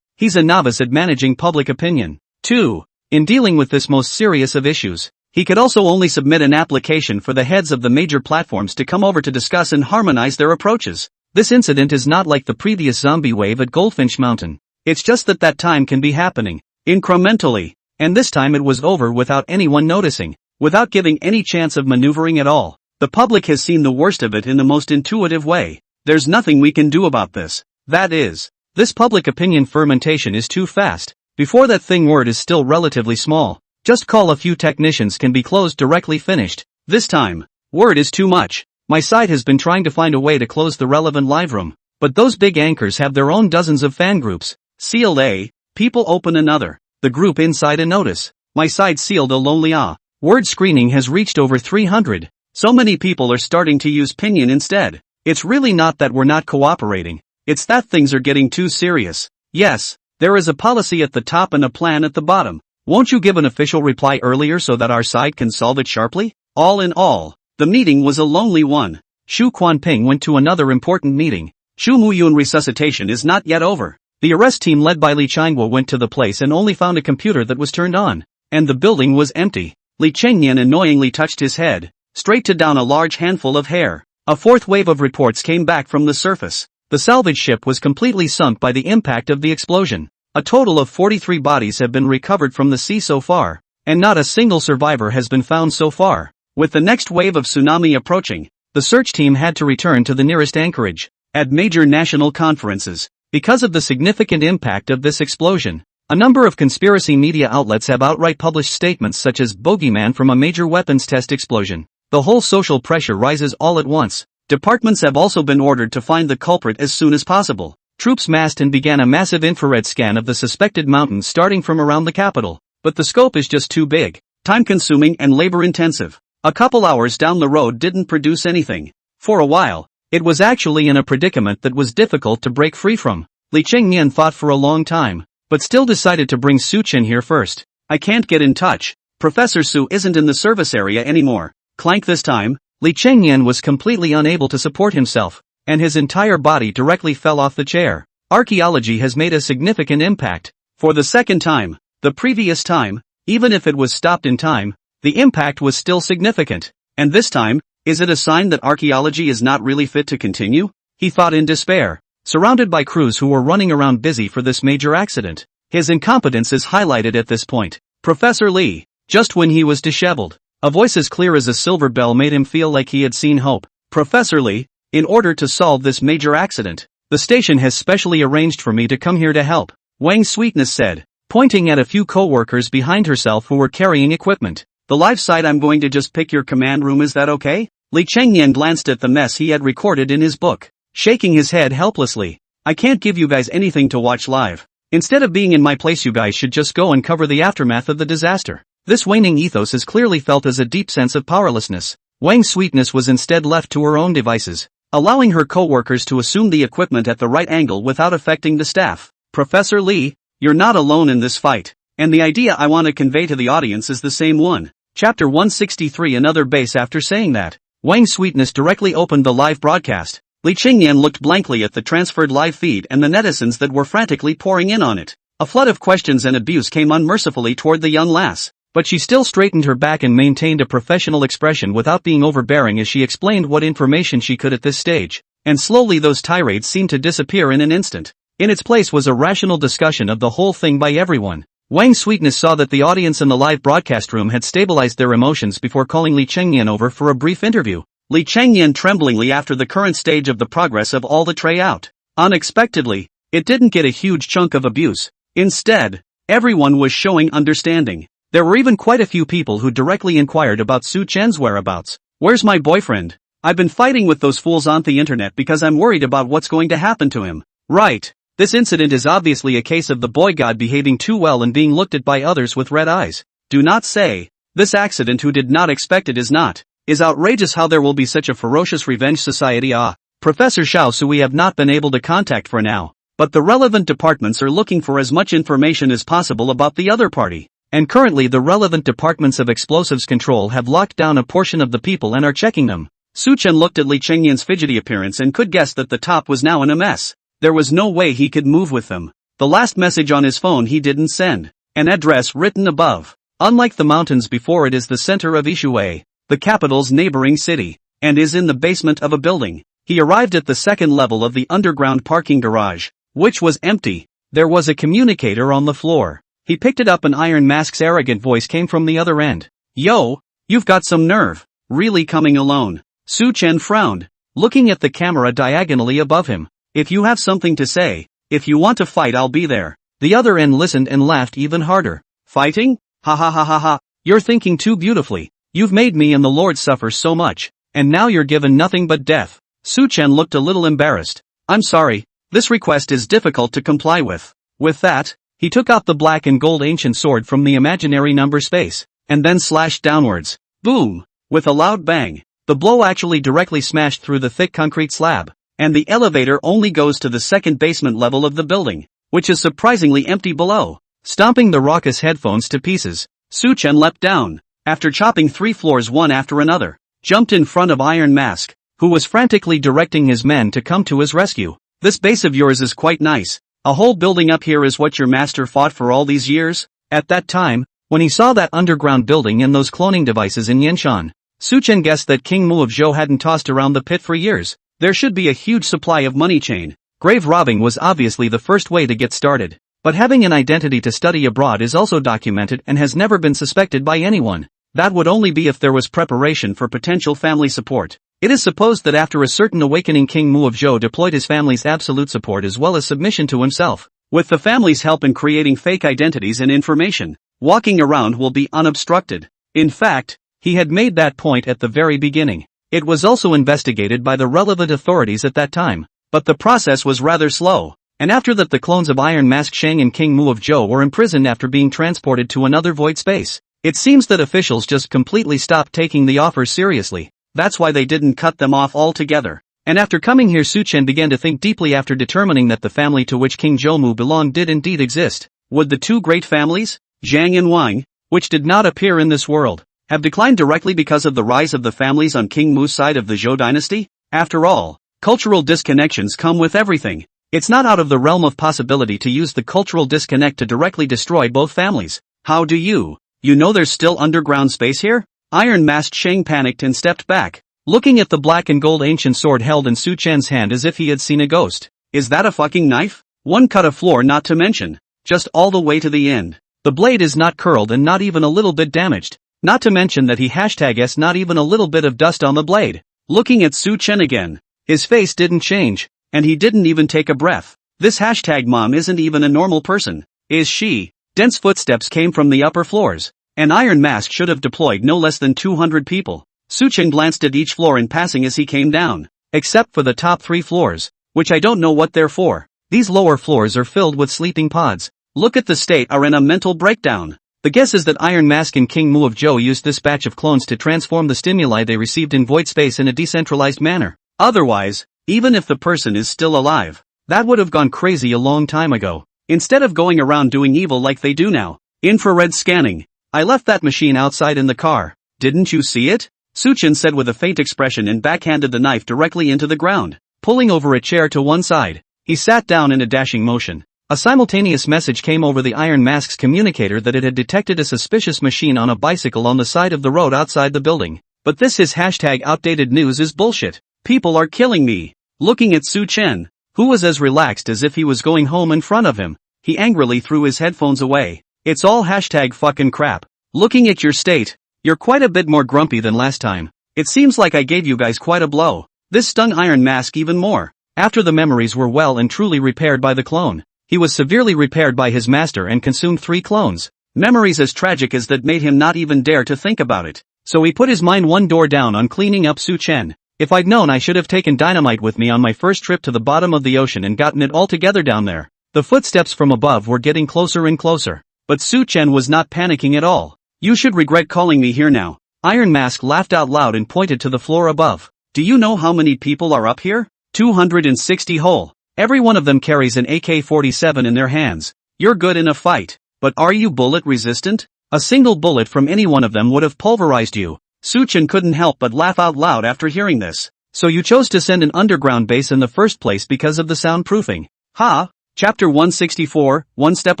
He's a novice at managing public opinion. 2. In dealing with this most serious of issues, he could also only submit an application for the heads of the major platforms to come over to discuss and harmonize their approaches. This incident is not like the previous zombie wave at Goldfinch Mountain. It's just that time can be happening, incrementally, and this time it was over without anyone noticing, without giving any chance of maneuvering at all. The public has seen the worst of it in the most intuitive way. There's nothing we can do about this. That is, this public opinion fermentation is too fast. Before that thing word is still relatively small. Just call a few technicians can be closed directly finished. This time, word is too much. My side has been trying to find a way to close the relevant live room, but those big anchors have their own dozens of fan groups. Sealed A, people open another. The group inside a notice. My side sealed a lonely word screening has reached over 300. So many people are starting to use Pinyin instead. It's really not that we're not cooperating. It's that things are getting too serious. Yes, there is a policy at the top and a plan at the bottom. Won't you give an official reply earlier so that our side can solve it sharply? All in all, the meeting was a lonely one. Xu Quanping went to another important meeting. Chu Muyun resuscitation is not yet over. The arrest team led by Li Changguo went to the place and only found a computer that was turned on. And the building was empty. Li Chengyan annoyingly touched his head, straight to down a large handful of hair. A fourth wave of reports came back from the surface. The salvage ship was completely sunk by the impact of the explosion. A total of 43 bodies have been recovered from the sea so far, and not a single survivor has been found so far. With the next wave of tsunami approaching, the search team had to return to the nearest anchorage. At major national conferences, because of the significant impact of this explosion, a number of conspiracy media outlets have outright published statements such as "Bogeyman from a major weapons test explosion." The whole social pressure rises all at once. Departments have also been ordered to find the culprit as soon as possible. Troops massed and began a massive infrared scan of the suspected mountains starting from around the capital. But the scope is just too big, time-consuming and labor-intensive. A couple hours down the road didn't produce anything. For a while, it was actually in a predicament that was difficult to break free from. Li Chengnian thought for a long time, but still decided to bring Su Chen here first. I can't get in touch. Professor Su isn't in the service area anymore. Clank this time. Li Chengnian was completely unable to support himself, and his entire body directly fell off the chair. Archaeology has made a significant impact. For the second time. The previous time, even if it was stopped in time, the impact was still significant. And this time, is it a sign that archaeology is not really fit to continue? He thought in despair, surrounded by crews who were running around busy for this major accident. His incompetence is highlighted at this point. Professor Li, just when he was disheveled, a voice as clear as a silver bell made him feel like he had seen hope. Professor Li, in order to solve this major accident, the station has specially arranged for me to come here to help, Wang Sweetness said, pointing at a few co-workers behind herself who were carrying equipment. The live site, I'm going to just pick your command room, is that okay? Li Chengnian glanced at the mess he had recorded in his book, shaking his head helplessly. I can't give you guys anything to watch live. Instead of being in my place, you guys should just go and cover the aftermath of the disaster. This waning ethos is clearly felt as a deep sense of powerlessness. Wang Sweetness was instead left to her own devices, allowing her co-workers to assume the equipment at the right angle without affecting the staff. Professor Li, you're not alone in this fight, and the idea I want to convey to the audience is the same one. Chapter 163. Another base. After saying that, Wang Sweetness directly opened the live broadcast. Li Chengnian looked blankly at the transferred live feed and the netizens that were frantically pouring in on it. A flood of questions and abuse came unmercifully toward the young lass, but she still straightened her back and maintained a professional expression without being overbearing as she explained what information she could at this stage, and slowly those tirades seemed to disappear in an instant. In its place was a rational discussion of the whole thing by everyone. Wang Sweetness saw that the audience in the live broadcast room had stabilized their emotions before calling Li Chengnian over for a brief interview. Li Chengnian tremblingly after the current stage of the progress of all the tray out. Unexpectedly, it didn't get a huge chunk of abuse. Instead, everyone was showing understanding. There were even quite a few people who directly inquired about Su Chen's whereabouts. Where's my boyfriend? I've been fighting with those fools on the internet because I'm worried about what's going to happen to him. Right. This incident is obviously a case of the boy god behaving too well and being looked at by others with red eyes. Do not say, this accident who did not expect it is not. Is outrageous how there will be such a ferocious revenge society. Professor Xiao Su we have not been able to contact for now, but the relevant departments are looking for as much information as possible about the other party. And currently the relevant departments of explosives control have locked down a portion of the people and are checking them. Su Chen looked at Li Chengnian's fidgety appearance and could guess that the top was now in a mess. There was no way he could move with them. The last message on his phone he didn't send. An address written above. Unlike the mountains before, it is the center of Yishui, the capital's neighboring city, and is in the basement of a building. He arrived at the second level of the underground parking garage, which was empty. There was a communicator on the floor. He picked it up. An Iron Mask's arrogant voice came from the other end. Yo, you've got some nerve. Really coming alone? Su Chen frowned, looking at the camera diagonally above him. If you have something to say, if you want to fight, I'll be there. The other end listened and laughed even harder. Fighting? Ha ha ha ha ha. You're thinking too beautifully. You've made me and the Lord suffer so much, and now you're given nothing but death. Su Chen looked a little embarrassed. I'm sorry, this request is difficult to comply with. With that, he took out the black and gold ancient sword from the imaginary number space, and then slashed downwards. Boom! With a loud bang, the blow actually directly smashed through the thick concrete slab, and the elevator only goes to the second basement level of the building, which is surprisingly empty below. Stomping the raucous headphones to pieces, Su Chen leapt down, after chopping 3 floors one after another, jumped in front of Iron Mask, who was frantically directing his men to come to his rescue. This base of yours is quite nice. A whole building up here is what your master fought for all these years? At that time, when he saw that underground building and those cloning devices in Yanshan, Su Chen guessed that King Mu of Zhou hadn't tossed around the pit for years. There should be a huge supply of money chain. Grave robbing was obviously the first way to get started, but having an identity to study abroad is also documented and has never been suspected by anyone. That would only be if there was preparation for potential family support. It is supposed that after a certain awakening, King Mu of Zhou deployed his family's absolute support as well as submission to himself. With the family's help in creating fake identities and information, walking around will be unobstructed. In fact, he had made that point at the very beginning. It was also investigated by the relevant authorities at that time. But the process was rather slow. And after that, the clones of Iron Mask Shang and King Mu of Zhou were imprisoned after being transported to another void space. It seems that officials just completely stopped taking the offers seriously. That's why they didn't cut them off altogether. And after coming here, Su Chen began to think deeply after determining that the family to which King Zhoumu belonged did indeed exist. Would the two great families, Zhang and Wang, which did not appear in this world, have declined directly because of the rise of the families on King Mu's side of the Zhou dynasty? After all, cultural disconnections come with everything. It's not out of the realm of possibility to use the cultural disconnect to directly destroy both families. How do you know there's still underground space here? Iron Masked Shang panicked and stepped back, looking at the black and gold ancient sword held in Su Chen's hand as if he had seen a ghost. Is that a fucking knife? One cut of floor, not to mention. Just all the way to the end. The blade is not curled and not even a little bit damaged. Not to mention that he #s not even a little bit of dust on the blade. Looking at Su Chen again, his face didn't change, and he didn't even take a breath. This #mom isn't even a normal person, is she? Dense footsteps came from the upper floors. An Iron Mask should have deployed no less than 200 people. Su Chen glanced at each floor in passing as he came down. Except for the top 3 floors, which I don't know what they're for. These lower floors are filled with sleeping pods. Look at the state are in a mental breakdown. The guess is that Iron Mask and King Mu of Zhou used this batch of clones to transform the stimuli they received in void space in a decentralized manner. Otherwise, even if the person is still alive, that would have gone crazy a long time ago. Instead of going around doing evil like they do now. Infrared scanning. I left that machine outside in the car. Didn't you see it? Su Chen said with a faint expression and backhanded the knife directly into the ground. Pulling over a chair to one side, he sat down in a dashing motion. A simultaneous message came over the Iron Mask's communicator that it had detected a suspicious machine on a bicycle on the side of the road outside the building. But this his #outdated news is bullshit. People are killing me. Looking at Su Chen, who was as relaxed as if he was going home in front of him, he angrily threw his headphones away. It's all #fucking crap. Looking at your state, you're quite a bit more grumpy than last time. It seems like I gave you guys quite a blow. This stung Iron Mask even more. After the memories were well and truly repaired by the clone, he was severely repaired by his master and consumed 3 clones. Memories as tragic as that made him not even dare to think about it. So he put his mind one door down on cleaning up Su Chen. If I'd known, I should have taken dynamite with me on my first trip to the bottom of the ocean and gotten it all together down there. The footsteps from above were getting closer and closer. But Su Chen was not panicking at all. You should regret calling me here now. Iron Mask laughed out loud and pointed to the floor above. Do you know how many people are up here? 260 whole. Every one of them carries an AK-47 in their hands. You're good in a fight. But are you bullet resistant? A single bullet from any one of them would have pulverized you. Su Chen couldn't help but laugh out loud after hearing this. So you chose to send an underground base in the first place because of the soundproofing. Ha! Chapter 164, One Step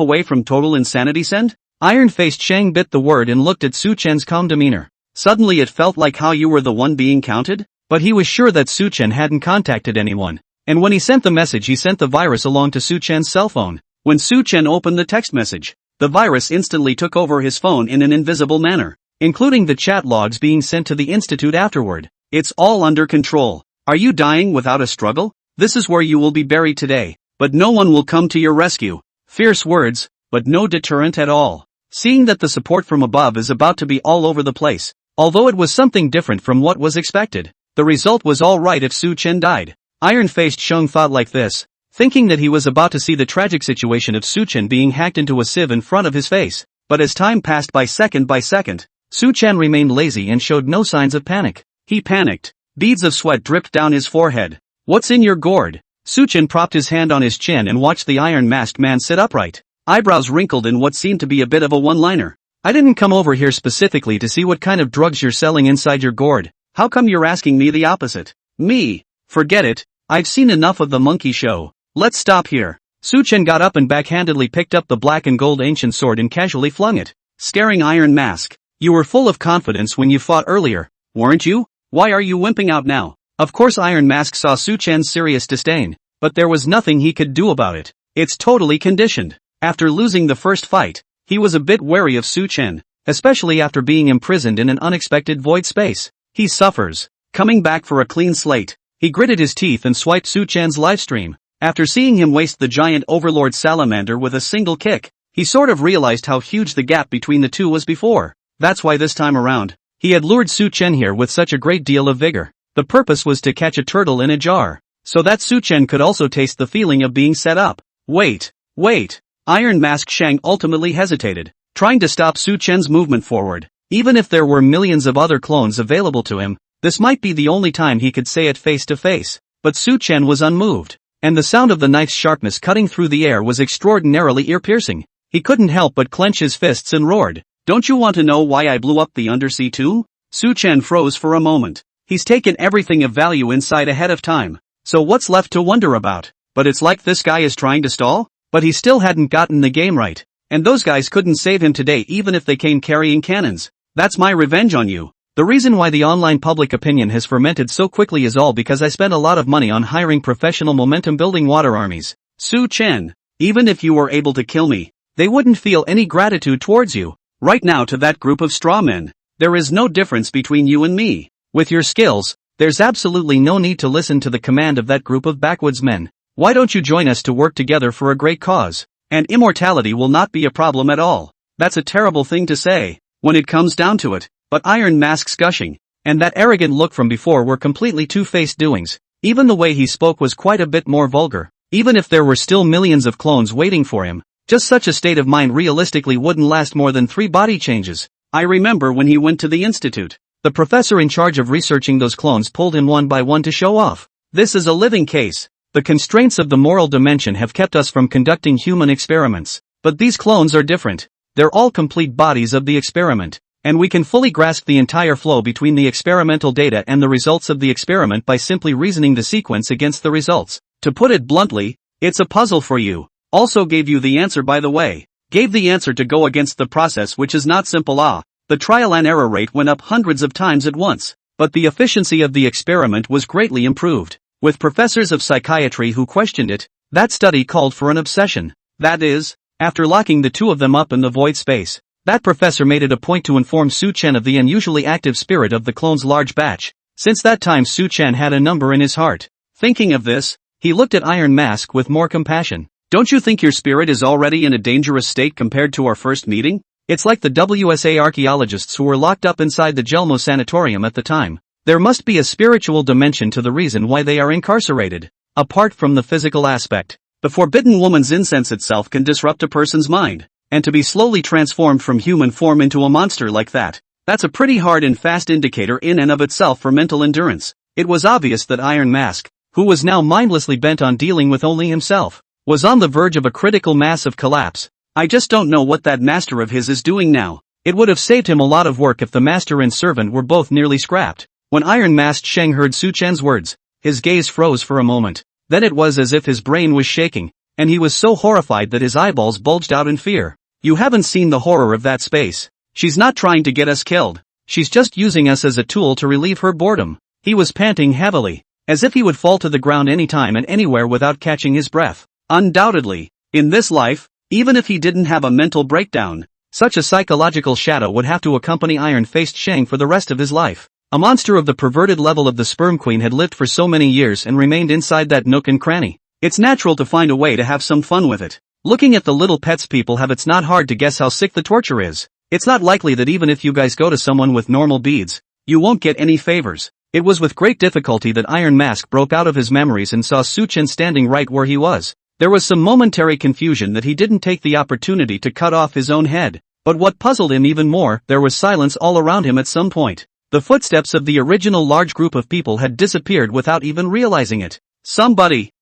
Away from Total Insanity. Send? Iron-faced Shang bit the word and looked at Su Chen's calm demeanor. Suddenly it felt like how you were the one being counted? But he was sure that Su Chen hadn't contacted anyone. And when he sent the message, he sent the virus along to Su Chen's cell phone. When Su Chen opened the text message, the virus instantly took over his phone in an invisible manner, including the chat logs being sent to the Institute afterward. It's all under control. Are you dying without a struggle? This is where you will be buried today, but no one will come to your rescue. Fierce words, but no deterrent at all. Seeing that the support from above is about to be all over the place, although it was something different from what was expected, the result was all right if Su Chen died. Iron-faced Shang thought like this, thinking that he was about to see the tragic situation of Su Chen being hacked into a sieve in front of his face. But as time passed by second, Su Chen remained lazy and showed no signs of panic. He panicked. Beads of sweat dripped down his forehead. What's in your gourd? Su Chen propped his hand on his chin and watched the iron-masked man sit upright, eyebrows wrinkled in what seemed to be a bit of a one-liner. I didn't come over here specifically to see what kind of drugs you're selling inside your gourd. How come you're asking me the opposite? Me? Forget it. I've seen enough of the monkey show. Let's stop here. Su Chen got up and backhandedly picked up the black and gold ancient sword and casually flung it, scaring Iron Mask. You were full of confidence when you fought earlier, weren't you? Why are you wimping out now? Of course Iron Mask saw Su Chen's serious disdain, but there was nothing he could do about it. It's totally conditioned. After losing the first fight, he was a bit wary of Su Chen, especially after being imprisoned in an unexpected void space. He suffers. Coming back for a clean slate, he gritted his teeth and swiped Su Chen's livestream. After seeing him waste the giant overlord salamander with a single kick, he sort of realized how huge the gap between the two was before. That's why this time around, he had lured Su Chen here with such a great deal of vigor. The purpose was to catch a turtle in a jar, so that Su Chen could also taste the feeling of being set up. Wait. Iron Mask Shang ultimately hesitated, trying to stop Su Chen's movement forward. Even if there were millions of other clones available to him, this might be the only time he could say it face to face. But Su Chen was unmoved, and the sound of the knife's sharpness cutting through the air was extraordinarily ear-piercing. He couldn't help but clench his fists and roared, "Don't you want to know why I blew up the undersea tomb?" Su Chen froze for a moment. He's taken everything of value inside ahead of time, so what's left to wonder about? But it's like this guy is trying to stall? But he still hadn't gotten the game right, and those guys couldn't save him today even if they came carrying cannons. That's my revenge on you. The reason why the online public opinion has fermented so quickly is all because I spent a lot of money on hiring professional momentum-building water armies. Su Chen, even if you were able to kill me, they wouldn't feel any gratitude towards you. Right now to that group of straw men, there is no difference between you and me. With your skills, there's absolutely no need to listen to the command of that group of backwoods men. Why don't you join us to work together for a great cause? And immortality will not be a problem at all. That's a terrible thing to say, when it comes down to it. But Iron Mask's gushing, and that arrogant look from before were completely two-faced doings. Even the way he spoke was quite a bit more vulgar. Even if there were still millions of clones waiting for him, just such a state of mind realistically wouldn't last more than 3 body changes. I remember when he went to the institute. The professor in charge of researching those clones pulled him one by one to show off. This is a living case. The constraints of the moral dimension have kept us from conducting human experiments. But these clones are different. They're all complete bodies of the experiment. And we can fully grasp the entire flow between the experimental data and the results of the experiment by simply reasoning the sequence against the results. To put it bluntly, it's a puzzle for you. Also gave you the answer by the way. Gave the answer to go against the process which is not simple. The trial and error rate went up hundreds of times at once. But the efficiency of the experiment was greatly improved. With professors of psychiatry who questioned it, that study called for an obsession. That is, after locking the two of them up in the void space, that professor made it a point to inform Su Chen of the unusually active spirit of the clone's large batch. Since that time Su Chen had a number in his heart. Thinking of this, he looked at Iron Mask with more compassion. Don't you think your spirit is already in a dangerous state compared to our first meeting? It's like the WSA archaeologists who were locked up inside the Jelmo sanatorium at the time. There must be a spiritual dimension to the reason why they are incarcerated. Apart from the physical aspect, the forbidden woman's incense itself can disrupt a person's mind. And to be slowly transformed from human form into a monster like that, that's a pretty hard and fast indicator in and of itself for mental endurance. It was obvious that Iron Mask, who was now mindlessly bent on dealing with only himself, was on the verge of a critical massive collapse. I just don't know what that master of his is doing now. It would have saved him a lot of work if the master and servant were both nearly scrapped. When Iron Mask Sheng heard Su Chen's words, his gaze froze for a moment. Then it was as if his brain was shaking, and he was so horrified that his eyeballs bulged out in fear. You haven't seen the horror of that space. She's not trying to get us killed. She's just using us as a tool to relieve her boredom. He was panting heavily, as if he would fall to the ground anytime and anywhere without catching his breath. Undoubtedly, in this life, even if he didn't have a mental breakdown, such a psychological shadow would have to accompany Iron-Faced Shang for the rest of his life. A monster of the perverted level of the Sperm Queen had lived for so many years and remained inside that nook and cranny. It's natural to find a way to have some fun with it. Looking at the little pets people have, it's not hard to guess how sick the torture is. It's not likely that even if you guys go to someone with normal beads, you won't get any favors. It was with great difficulty that Iron Mask broke out of his memories and saw Su Chen standing right where he was. There was some momentary confusion that he didn't take the opportunity to cut off his own head. But what puzzled him even more, there was silence all around him at some point. The footsteps of the original large group of people had disappeared without even realizing it. Somebody!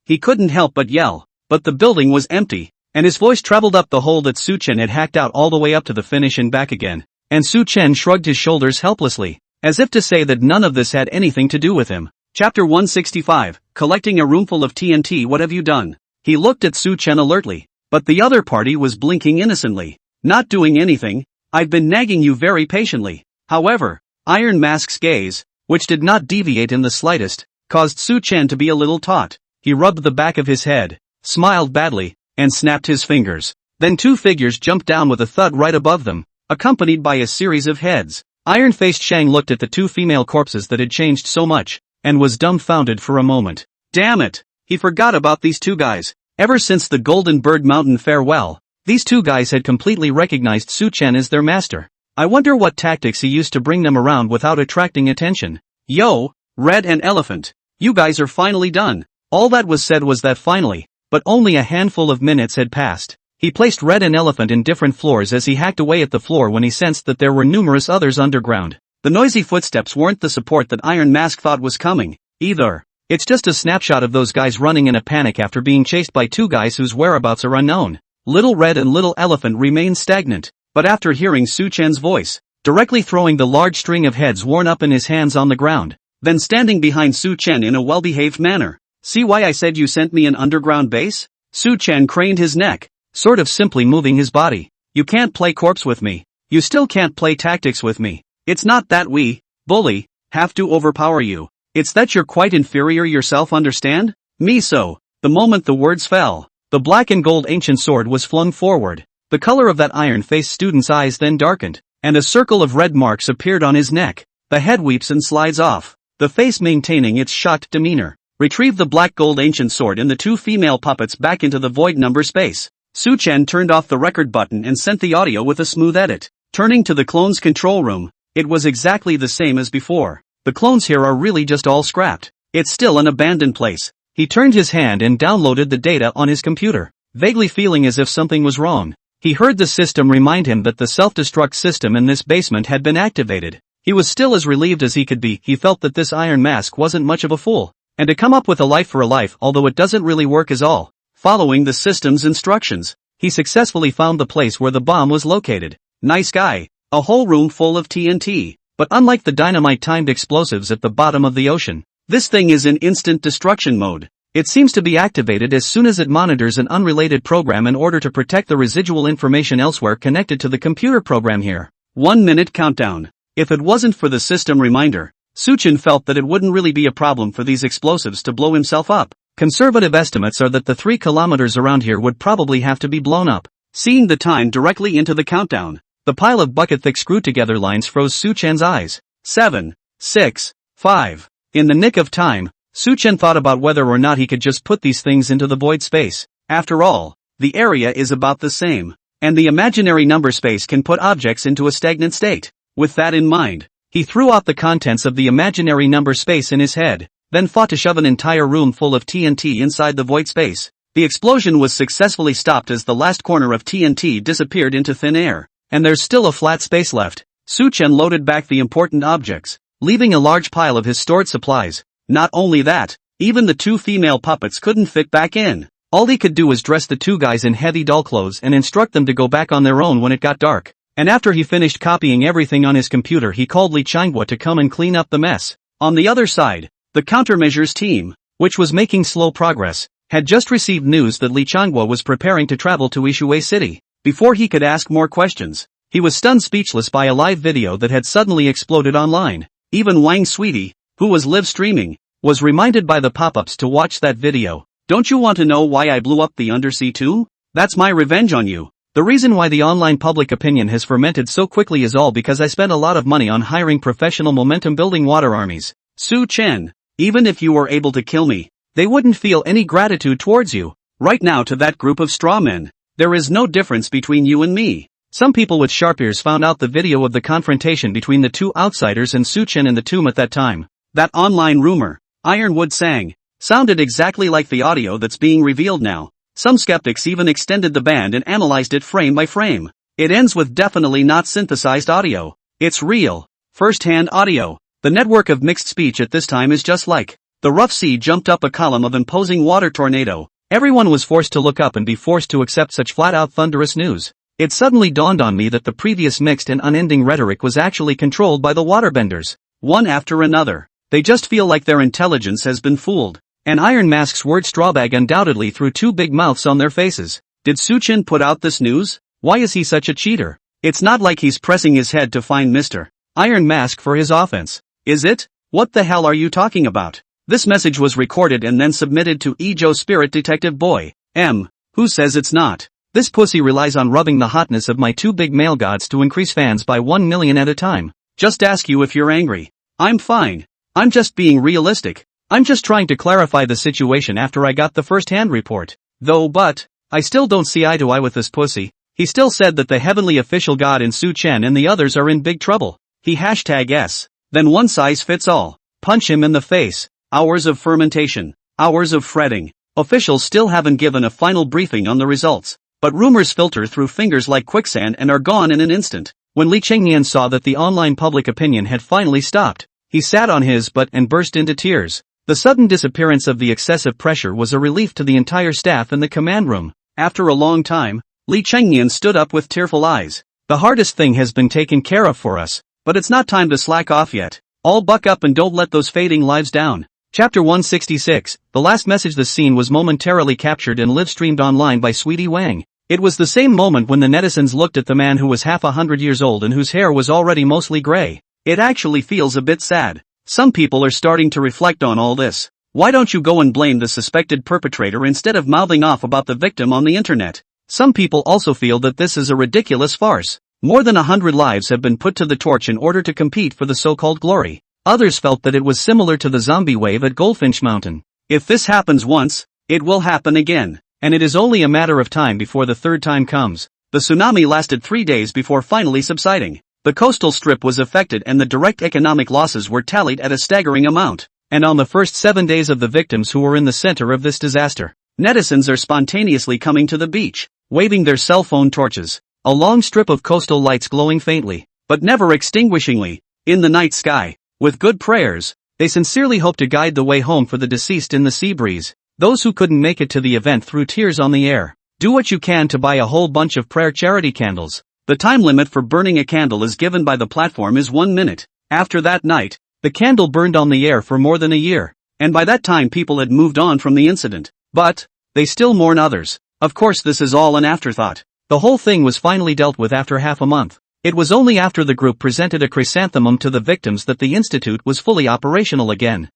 He couldn't help but yell. But the building was empty, and his voice traveled up the hole that Su Chen had hacked out all the way up to the finish and back again. And Su Chen shrugged his shoulders helplessly, as if to say that none of this had anything to do with him. Chapter 165, Collecting a Roomful of TNT. What have you done? He looked at Su Chen alertly, but the other party was blinking innocently. Not doing anything. I've been nagging you very patiently. However, Iron Mask's gaze, which did not deviate in the slightest, caused Su Chen to be a little taut. He rubbed the back of his head, smiled badly, and snapped his fingers. Then 2 figures jumped down with a thud right above them, accompanied by a series of heads. Iron-Faced Shang looked at the 2 female corpses that had changed so much, and was dumbfounded for a moment. Damn it! He forgot about these 2 guys. Ever since the Golden Bird Mountain farewell, these 2 guys had completely recognized Su Chen as their master. I wonder what tactics he used to bring them around without attracting attention. Yo, Red and Elephant. You guys are finally done. All that was said was that finally, but only a handful of minutes had passed. He placed Red and Elephant in different floors as he hacked away at the floor when he sensed that there were numerous others underground. The noisy footsteps weren't the support that Iron Mask thought was coming, either. It's just a snapshot of those guys running in a panic after being chased by two guys whose whereabouts are unknown. Little Red and Little Elephant remained stagnant, but after hearing Su Chen's voice, directly throwing the large string of heads worn up in his hands on the ground, then standing behind Su Chen in a well-behaved manner. See why I said you sent me an underground base? Su Chen craned his neck, sort of simply moving his body. You can't play corpse with me. You still can't play tactics with me. It's not that we, bully, have to overpower you. It's that you're quite inferior yourself, understand? Me so. The moment the words fell, the black and gold ancient sword was flung forward. The color of that iron-faced student's eyes then darkened, and a circle of red marks appeared on his neck. The head weeps and slides off, the face maintaining its shocked demeanor. Retrieve the black gold ancient sword and the two female puppets back into the void number space. Su Chen turned off the record button and sent the audio with a smooth edit. Turning to the clone's control room, it was exactly the same as before. The clones here are really just all scrapped. It's still an abandoned place. He turned his hand and downloaded the data on his computer, vaguely feeling as if something was wrong. He heard the system remind him that the self-destruct system in this basement had been activated. He was still as relieved as he could be. He felt that this Iron Mask wasn't much of a fool, and to come up with a life for a life, although it doesn't really work is all. Following the system's instructions, he successfully found the place where the bomb was located. Nice guy. A whole room full of TNT. But unlike the dynamite-timed explosives at the bottom of the ocean, this thing is in instant destruction mode. It seems to be activated as soon as it monitors an unrelated program in order to protect the residual information elsewhere connected to the computer program here. 1 minute countdown. If it wasn't for the system reminder, Su Chen felt that it wouldn't really be a problem for these explosives to blow himself up. Conservative estimates are that the 3 kilometers around here would probably have to be blown up. Seeing the time directly into the countdown, the pile of bucket-thick screw-together lines froze Su Chen's eyes. 7, 6, 5. In the nick of time, Su Chen thought about whether or not he could just put these things into the void space. After all, the area is about the same, and the imaginary number space can put objects into a stagnant state. With that in mind, he threw out the contents of the imaginary number space in his head, then fought to shove an entire room full of TNT inside the void space. The explosion was successfully stopped as the last corner of TNT disappeared into thin air, and there's still a flat space left. Su Chen loaded back the important objects, leaving a large pile of his stored supplies. Not only that, even the 2 female puppets couldn't fit back in. All he could do was dress the 2 guys in heavy doll clothes and instruct them to go back on their own when it got dark. And after he finished copying everything on his computer, he called Li Changhua to come and clean up the mess. On the other side, the countermeasures team, which was making slow progress, had just received news that Li Changhua was preparing to travel to Ishui City. Before he could ask more questions, he was stunned speechless by a live video that had suddenly exploded online. Even Wang Sweetie, who was live streaming, was reminded by the pop-ups to watch that video. Don't you want to know why I blew up the undersea tomb? That's my revenge on you. The reason why the online public opinion has fermented so quickly is all because I spent a lot of money on hiring professional momentum-building water armies. Su Chen, even if you were able to kill me, they wouldn't feel any gratitude towards you. Right now, to that group of straw men, there is no difference between you and me. Some people with sharp ears found out the video of the confrontation between the 2 outsiders and Su Chen in the tomb at that time. That online rumor, Ironwood sang, sounded exactly like the audio that's being revealed now. Some skeptics even extended the band and analyzed it frame by frame. It ends with definitely not synthesized audio. It's real, first-hand audio. The network of mixed speech at this time is just like the rough sea jumped up a column of imposing water tornado. Everyone was forced to look up and be forced to accept such flat-out thunderous news. It suddenly dawned on me that the previous mixed and unending rhetoric was actually controlled by the waterbenders. One after another, they just feel like their intelligence has been fooled. And Iron Mask's word strawbag undoubtedly threw 2 big mouths on their faces. Did Su Chen put out this news? Why is he such a cheater? It's not like he's pressing his head to find Mr. Iron Mask for his offense, is it? What the hell are you talking about? This message was recorded and then submitted to Ejo Spirit Detective Boy, M. Who says it's not? This pussy relies on rubbing the hotness of my 2 big male gods to increase fans by 1 million at a time. Just ask you if you're angry. I'm fine. I'm just being realistic. I'm just trying to clarify the situation after I got the first-hand report. But I still don't see eye to eye with this pussy. He still said that the heavenly official god in Su Chen and the others are in big trouble. He #S. Then one size fits all. Punch him in the face. Hours of fermentation. Hours of fretting. Officials still haven't given a final briefing on the results. But rumors filter through fingers like quicksand and are gone in an instant. When Li Chengnian saw that the online public opinion had finally stopped, he sat on his butt and burst into tears. The sudden disappearance of the excessive pressure was a relief to the entire staff in the command room. After a long time, Li Chengnian stood up with tearful eyes. The hardest thing has been taken care of for us, but it's not time to slack off yet. All buck up and don't let those fading lives down. Chapter 166, the last message. The scene was momentarily captured and live-streamed online by Sweetie Wang. It was the same moment when the netizens looked at the man who was half 100 years old and whose hair was already mostly gray. It actually feels a bit sad. Some people are starting to reflect on all this. Why don't you go and blame the suspected perpetrator instead of mouthing off about the victim on the internet? Some people also feel that this is a ridiculous farce. More than 100 lives have been put to the torch in order to compete for the so-called glory. Others felt that it was similar to the zombie wave at Goldfinch Mountain. If this happens once, it will happen again. And it is only a matter of time before the third time comes. The tsunami lasted 3 days before finally subsiding. The coastal strip was affected and the direct economic losses were tallied at a staggering amount. And on the first 7 days of the victims who were in the center of this disaster, netizens are spontaneously coming to the beach, waving their cell phone torches. A long strip of coastal lights glowing faintly, but never extinguishingly, in the night sky. With good prayers, they sincerely hope to guide the way home for the deceased in the sea breeze. Those who couldn't make it to the event threw tears on the air. Do what you can to buy a whole bunch of prayer charity candles. The time limit for burning a candle is given by the platform is 1 minute. After that night, the candle burned on the air for more than a year. And by that time people had moved on from the incident. But they still mourn others. Of course this is all an afterthought. The whole thing was finally dealt with after half a month. It was only after the group presented a chrysanthemum to the victims that the institute was fully operational again.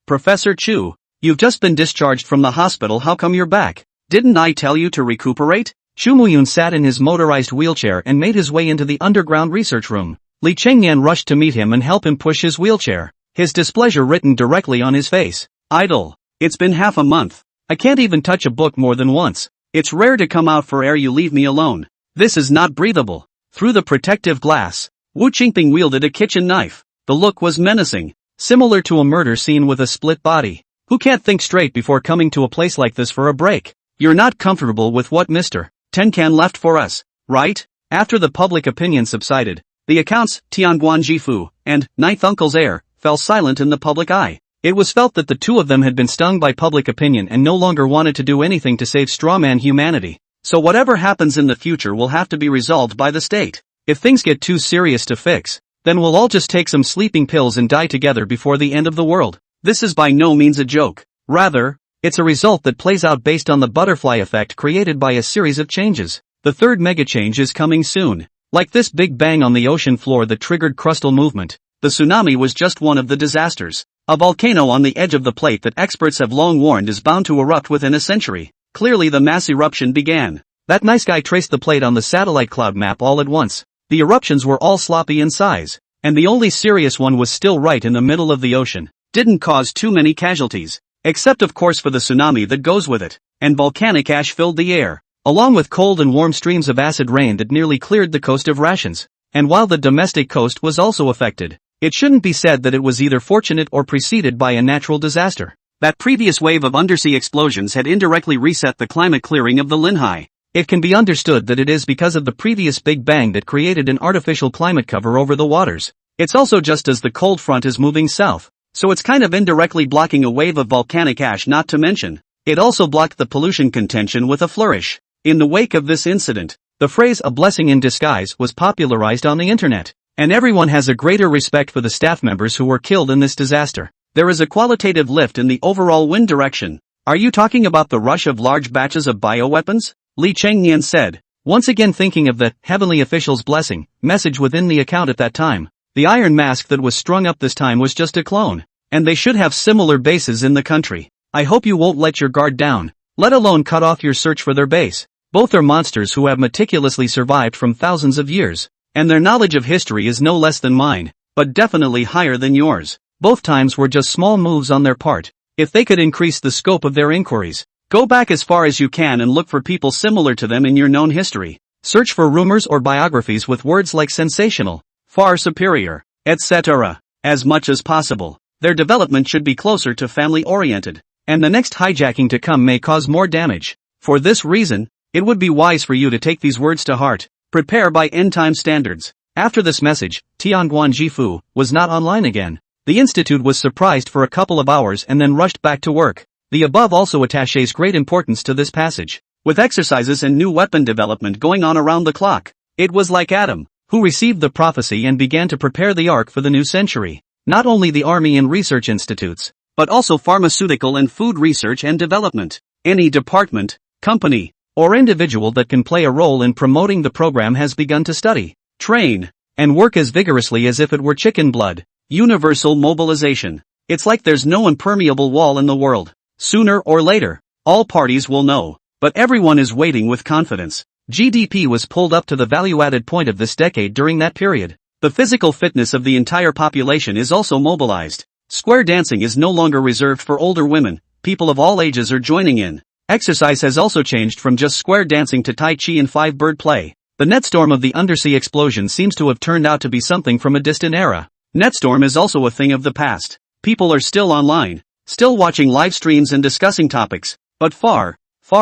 Professor Chu, you've just been discharged from the hospital. How come you're back? Didn't I tell you to recuperate? Chu Muyun sat in his motorized wheelchair and made his way into the underground research room. Li Chengnian rushed to meet him and help him push his wheelchair, his displeasure written directly on his face. Idle. It's been half a month. I can't even touch a book more than once. It's rare to come out for air. You leave me alone. This is not breathable. Through the protective glass, Wu Qingping wielded a kitchen knife. The look was menacing, similar to a murder scene with a split body. Who can't think straight before coming to a place like this for a break? You're not comfortable with what Mr. Tenkan left for us, right? After the public opinion subsided, the accounts, Tianguan Jifu, and Ninth Uncle's heir, fell silent in the public eye. It was felt that the two of them had been stung by public opinion and no longer wanted to do anything to save strawman humanity. So whatever happens in the future will have to be resolved by the state. If things get too serious to fix, then we'll all just take some sleeping pills and die together before the end of the world. This is by no means a joke. Rather, it's a result that plays out based on the butterfly effect created by a series of changes. The third mega change is coming soon. Like this big bang on the ocean floor that triggered crustal movement, the tsunami was just one of the disasters. A volcano on the edge of the plate that experts have long warned is bound to erupt within a century. Clearly the mass eruption began. That nice guy traced the plate on the satellite cloud map all at once. The eruptions were all sloppy in size, and the only serious one was still right in the middle of the ocean. Didn't cause too many casualties, except of course for the tsunami that goes with it, and volcanic ash filled the air, along with cold and warm streams of acid rain that nearly cleared the coast of Rations. And while the domestic coast was also affected, it shouldn't be said that it was either fortunate or preceded by a natural disaster. That previous wave of undersea explosions had indirectly reset the climate clearing of the Linhai. It can be understood that it is because of the previous Big Bang that created an artificial climate cover over the waters. It's also just as the cold front is moving south, so it's kind of indirectly blocking a wave of volcanic ash. Not to mention, it also blocked the pollution contention with a flourish. In the wake of this incident, the phrase "a blessing in disguise" was popularized on the internet, and everyone has a greater respect for the staff members who were killed in this disaster. There is a qualitative lift in the overall wind direction. Are you talking about the rush of large batches of bioweapons? Li Chengnian said, once again thinking of the heavenly official's blessing message within the account at that time. The iron mask that was strung up this time was just a clone, and they should have similar bases in the country. I hope you won't let your guard down, let alone cut off your search for their base. Both are monsters who have meticulously survived from thousands of years, and their knowledge of history is no less than mine, but definitely higher than yours. Both times were just small moves on their part. If they could increase the scope of their inquiries, go back as far as you can and look for people similar to them in your known history. Search for rumors or biographies with words like sensational, far superior, etc. as much as possible. Their development should be closer to family-oriented, and the next hijacking to come may cause more damage. For this reason, it would be wise for you to take these words to heart. Prepare by end-time standards. After this message, Tianguan Jifu was not online again. The institute was surprised for a couple of hours and then rushed back to work. The above also attaches great importance to this passage. With exercises and new weapon development going on around the clock, it was like Adam, who received the prophecy and began to prepare the ark for the new century. Not only the army and research institutes, but also pharmaceutical and food research and development. Any department, company, or individual that can play a role in promoting the program has begun to study, train, and work as vigorously as if it were chicken blood. Universal mobilization. It's like there's no impermeable wall in the world. Sooner or later, all parties will know, but everyone is waiting with confidence. GDP was pulled up to the value-added point of this decade during that period. The physical fitness of the entire population is also mobilized. Square dancing is no longer reserved for older women, people of all ages are joining in. Exercise has also changed from just square dancing to Tai Chi and five-bird play. The netstorm of the undersea explosion seems to have turned out to be something from a distant era. Netstorm is also a thing of the past. People are still online, still watching live streams and discussing topics, but far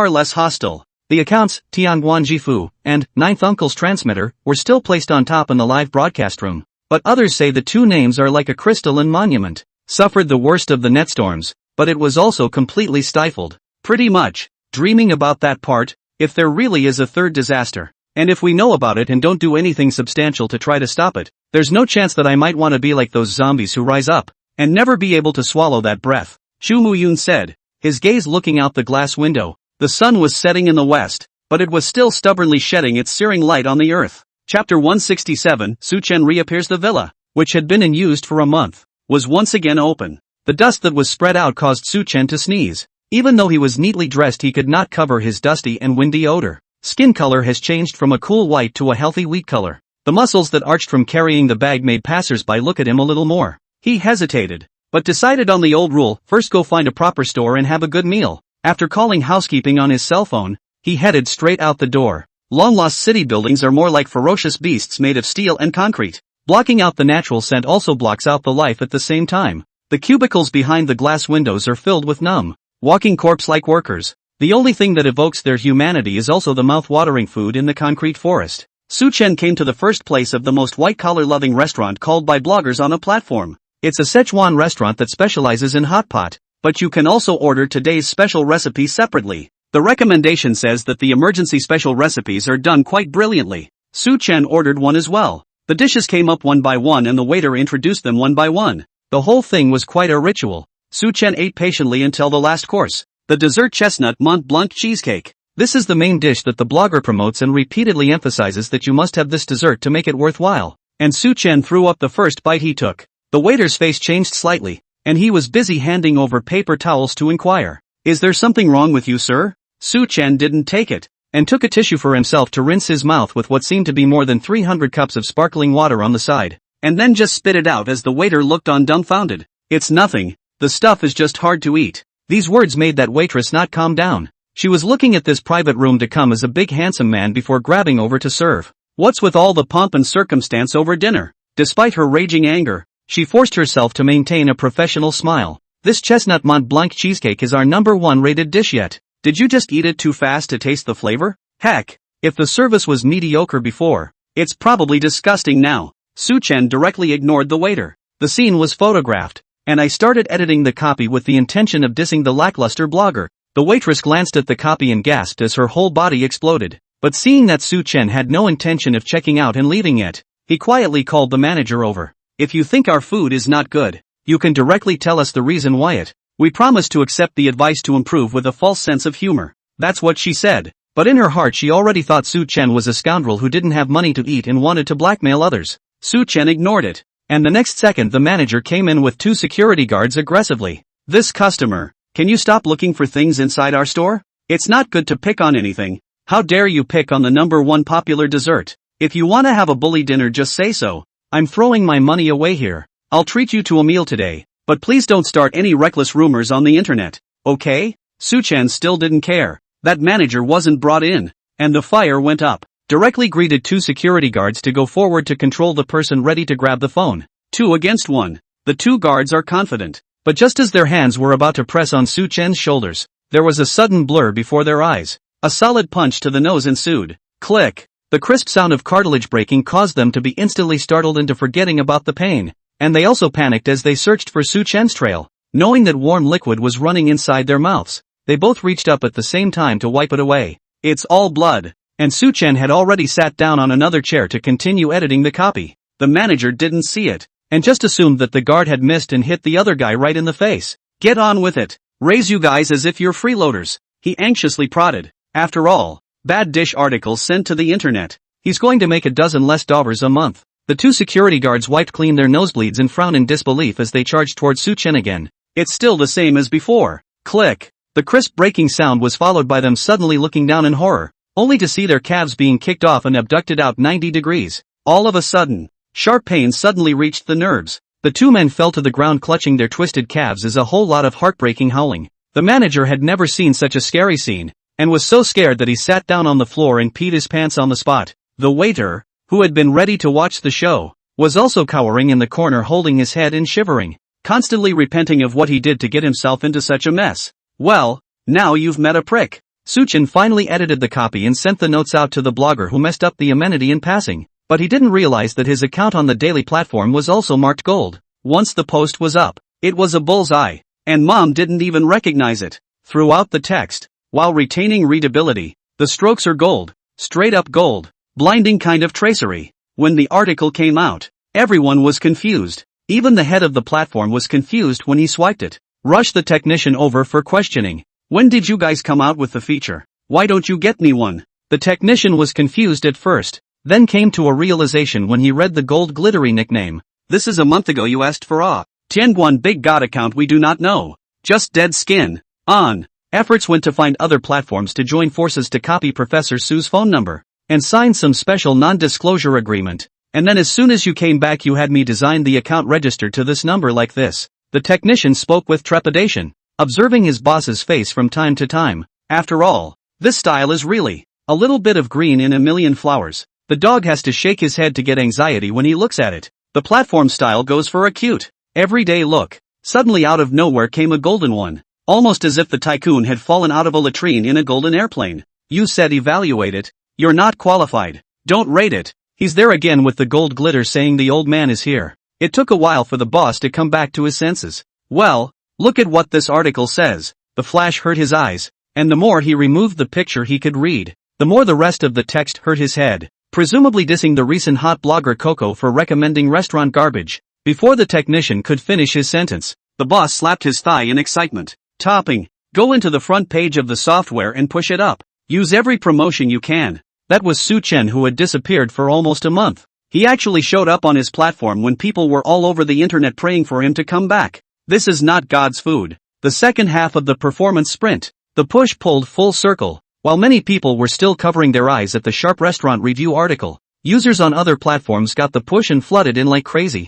less hostile. The accounts, Tianguan Jifu, and Ninth Uncle's Transmitter, were still placed on top in the live broadcast room, but others say the two names are like a crystalline monument. Suffered the worst of the netstorms, but it was also completely stifled. Pretty much, dreaming about that part, if there really is a third disaster. And if we know about it and don't do anything substantial to try to stop it, there's no chance that I might want to be like those zombies who rise up and never be able to swallow that breath. Xu Muyun said, his gaze looking out the glass window. The sun was setting in the west, but it was still stubbornly shedding its searing light on the earth. Chapter 167, Su Chen reappears. The villa, which had been unused for a month, was once again open. The dust that was spread out caused Su Chen to sneeze. Even though he was neatly dressed, he could not cover his dusty and windy odor. Skin color has changed from a cool white to a healthy wheat color. The muscles that arched from carrying the bag made passers-by look at him a little more. He hesitated, but decided on the old rule, first go find a proper store and have a good meal. After calling housekeeping on his cell phone, he headed straight out the door. Long-lost city buildings are more like ferocious beasts made of steel and concrete. Blocking out the natural scent also blocks out the life at the same time. The cubicles behind the glass windows are filled with numb, walking corpse-like workers. The only thing that evokes their humanity is also the mouth-watering food in the concrete forest. Su Chen came to the first place of the most white-collar-loving restaurant called by bloggers on a platform. It's a Szechuan restaurant that specializes in hot pot, but you can also order today's special recipe separately. The recommendation says that the emergency special recipes are done quite brilliantly. Su Chen ordered one as well. The dishes came up one by one and the waiter introduced them one by one. The whole thing was quite a ritual. Su Chen ate patiently until the last course, the dessert chestnut Mont Blanc cheesecake. This is the main dish that the blogger promotes and repeatedly emphasizes that you must have this dessert to make it worthwhile. And Su Chen threw up the first bite he took. The waiter's face changed slightly, and he was busy handing over paper towels to inquire. Is there something wrong with you, sir? Su Chen didn't take it, and took a tissue for himself to rinse his mouth with what seemed to be more than 300 cups of sparkling water on the side, and then just spit it out as the waiter looked on dumbfounded. It's nothing, the stuff is just hard to eat. These words made that waitress not calm down. She was looking at this private room to come as a big handsome man before grabbing over to serve. What's with all the pomp and circumstance over dinner? Despite her raging anger, she forced herself to maintain a professional smile. This chestnut Mont Blanc cheesecake is our #1 rated dish yet. Did you just eat it too fast to taste the flavor? Heck, if the service was mediocre before, it's probably disgusting now. Su Chen directly ignored the waiter. The scene was photographed, and I started editing the copy with the intention of dissing the lackluster blogger. The waitress glanced at the copy and gasped as her whole body exploded. But seeing that Su Chen had no intention of checking out and leaving yet, he quietly called the manager over. If you think our food is not good, you can directly tell us the reason why it. We promise to accept the advice to improve with a false sense of humor. That's what she said. But in her heart she already thought Su Chen was a scoundrel who didn't have money to eat and wanted to blackmail others. Su Chen ignored it. And the next second the manager came in with 2 security guards aggressively. This customer, can you stop looking for things inside our store? It's not good to pick on anything. How dare you pick on the #1 popular dessert? If you want to have a bully dinner just say so. I'm throwing my money away here. I'll treat you to a meal today, but please don't start any reckless rumors on the internet, okay? Su Chen still didn't care. That manager wasn't brought in, and the fire went up. Directly greeted 2 security guards to go forward to control the person ready to grab the phone. 2 against 1. The two guards are confident. But just as their hands were about to press on Su Chen's shoulders, there was a sudden blur before their eyes. A solid punch to the nose ensued. Click! The crisp sound of cartilage breaking caused them to be instantly startled into forgetting about the pain. And they also panicked as they searched for Su Chen's trail. Knowing that warm liquid was running inside their mouths, they both reached up at the same time to wipe it away. It's all blood. And Su Chen had already sat down on another chair to continue editing the copy. The manager didn't see it, and just assumed that the guard had missed and hit the other guy right in the face. Get on with it. Raise you guys as if you're freeloaders. He anxiously prodded. After all, bad dish articles sent to the internet. He's going to make $12 less a month. The two security guards wiped clean their nosebleeds and frowned in disbelief as they charged toward Su Chen again. It's still the same as before. Click. The crisp breaking sound was followed by them suddenly looking down in horror, only to see their calves being kicked off and abducted out 90 degrees. All of a sudden, sharp pain suddenly reached the nerves. The two men fell to the ground clutching their twisted calves as a whole lot of heartbreaking howling. The manager had never seen such a scary scene, and was so scared that he sat down on the floor and peed his pants on the spot. The waiter, who had been ready to watch the show, was also cowering in the corner holding his head and shivering, constantly repenting of what he did to get himself into such a mess. Well, now you've met a prick. Su Chen finally edited the copy and sent the notes out to the blogger who messed up the amenity in passing. But he didn't realize that his account on the daily platform was also marked gold. Once the post was up, it was a bullseye, and Mom didn't even recognize it. Throughout the text, while retaining readability, the strokes are gold, straight up gold, blinding kind of tracery. When the article came out, everyone was confused. Even the head of the platform was confused when he swiped it. Rushed the technician over for questioning. When did you guys come out with the feature? Why don't you get me one? The technician was confused at first, then came to a realization when he read the gold glittery nickname. This is a month ago you asked for a Tianguan big god account we do not know. Just dead skin. On. Efforts went to find other platforms to join forces to copy Professor Su's phone number, and sign some special non-disclosure agreement. And then as soon as you came back you had me design the account registered to this number like this. The technician spoke with trepidation, observing his boss's face from time to time. After all, this style is really a little bit of green in a million flowers. The dog has to shake his head to get anxiety when he looks at it. The platform style goes for a cute, everyday look. Suddenly out of nowhere came a golden one, almost as if the tycoon had fallen out of a latrine in a golden airplane. You said evaluate it. You're not qualified. Don't rate it. He's there again with the gold glitter saying the old man is here. It took a while for the boss to come back to his senses. Well, look at what this article says. The flash hurt his eyes, and the more he removed the picture he could read, the more the rest of the text hurt his head, presumably dissing the recent hot blogger Coco for recommending restaurant garbage. Before the technician could finish his sentence, the boss slapped his thigh in excitement. Topping. Go into the front page of the software and push it up. Use every promotion you can. That was Su Chen, who had disappeared for almost a month. He actually showed up on his platform when people were all over the internet praying for him to come back. This is not God's food. The second half of the performance sprint. The push pulled full circle. While many people were still covering their eyes at the sharp restaurant review article, users on other platforms got the push and flooded in like crazy.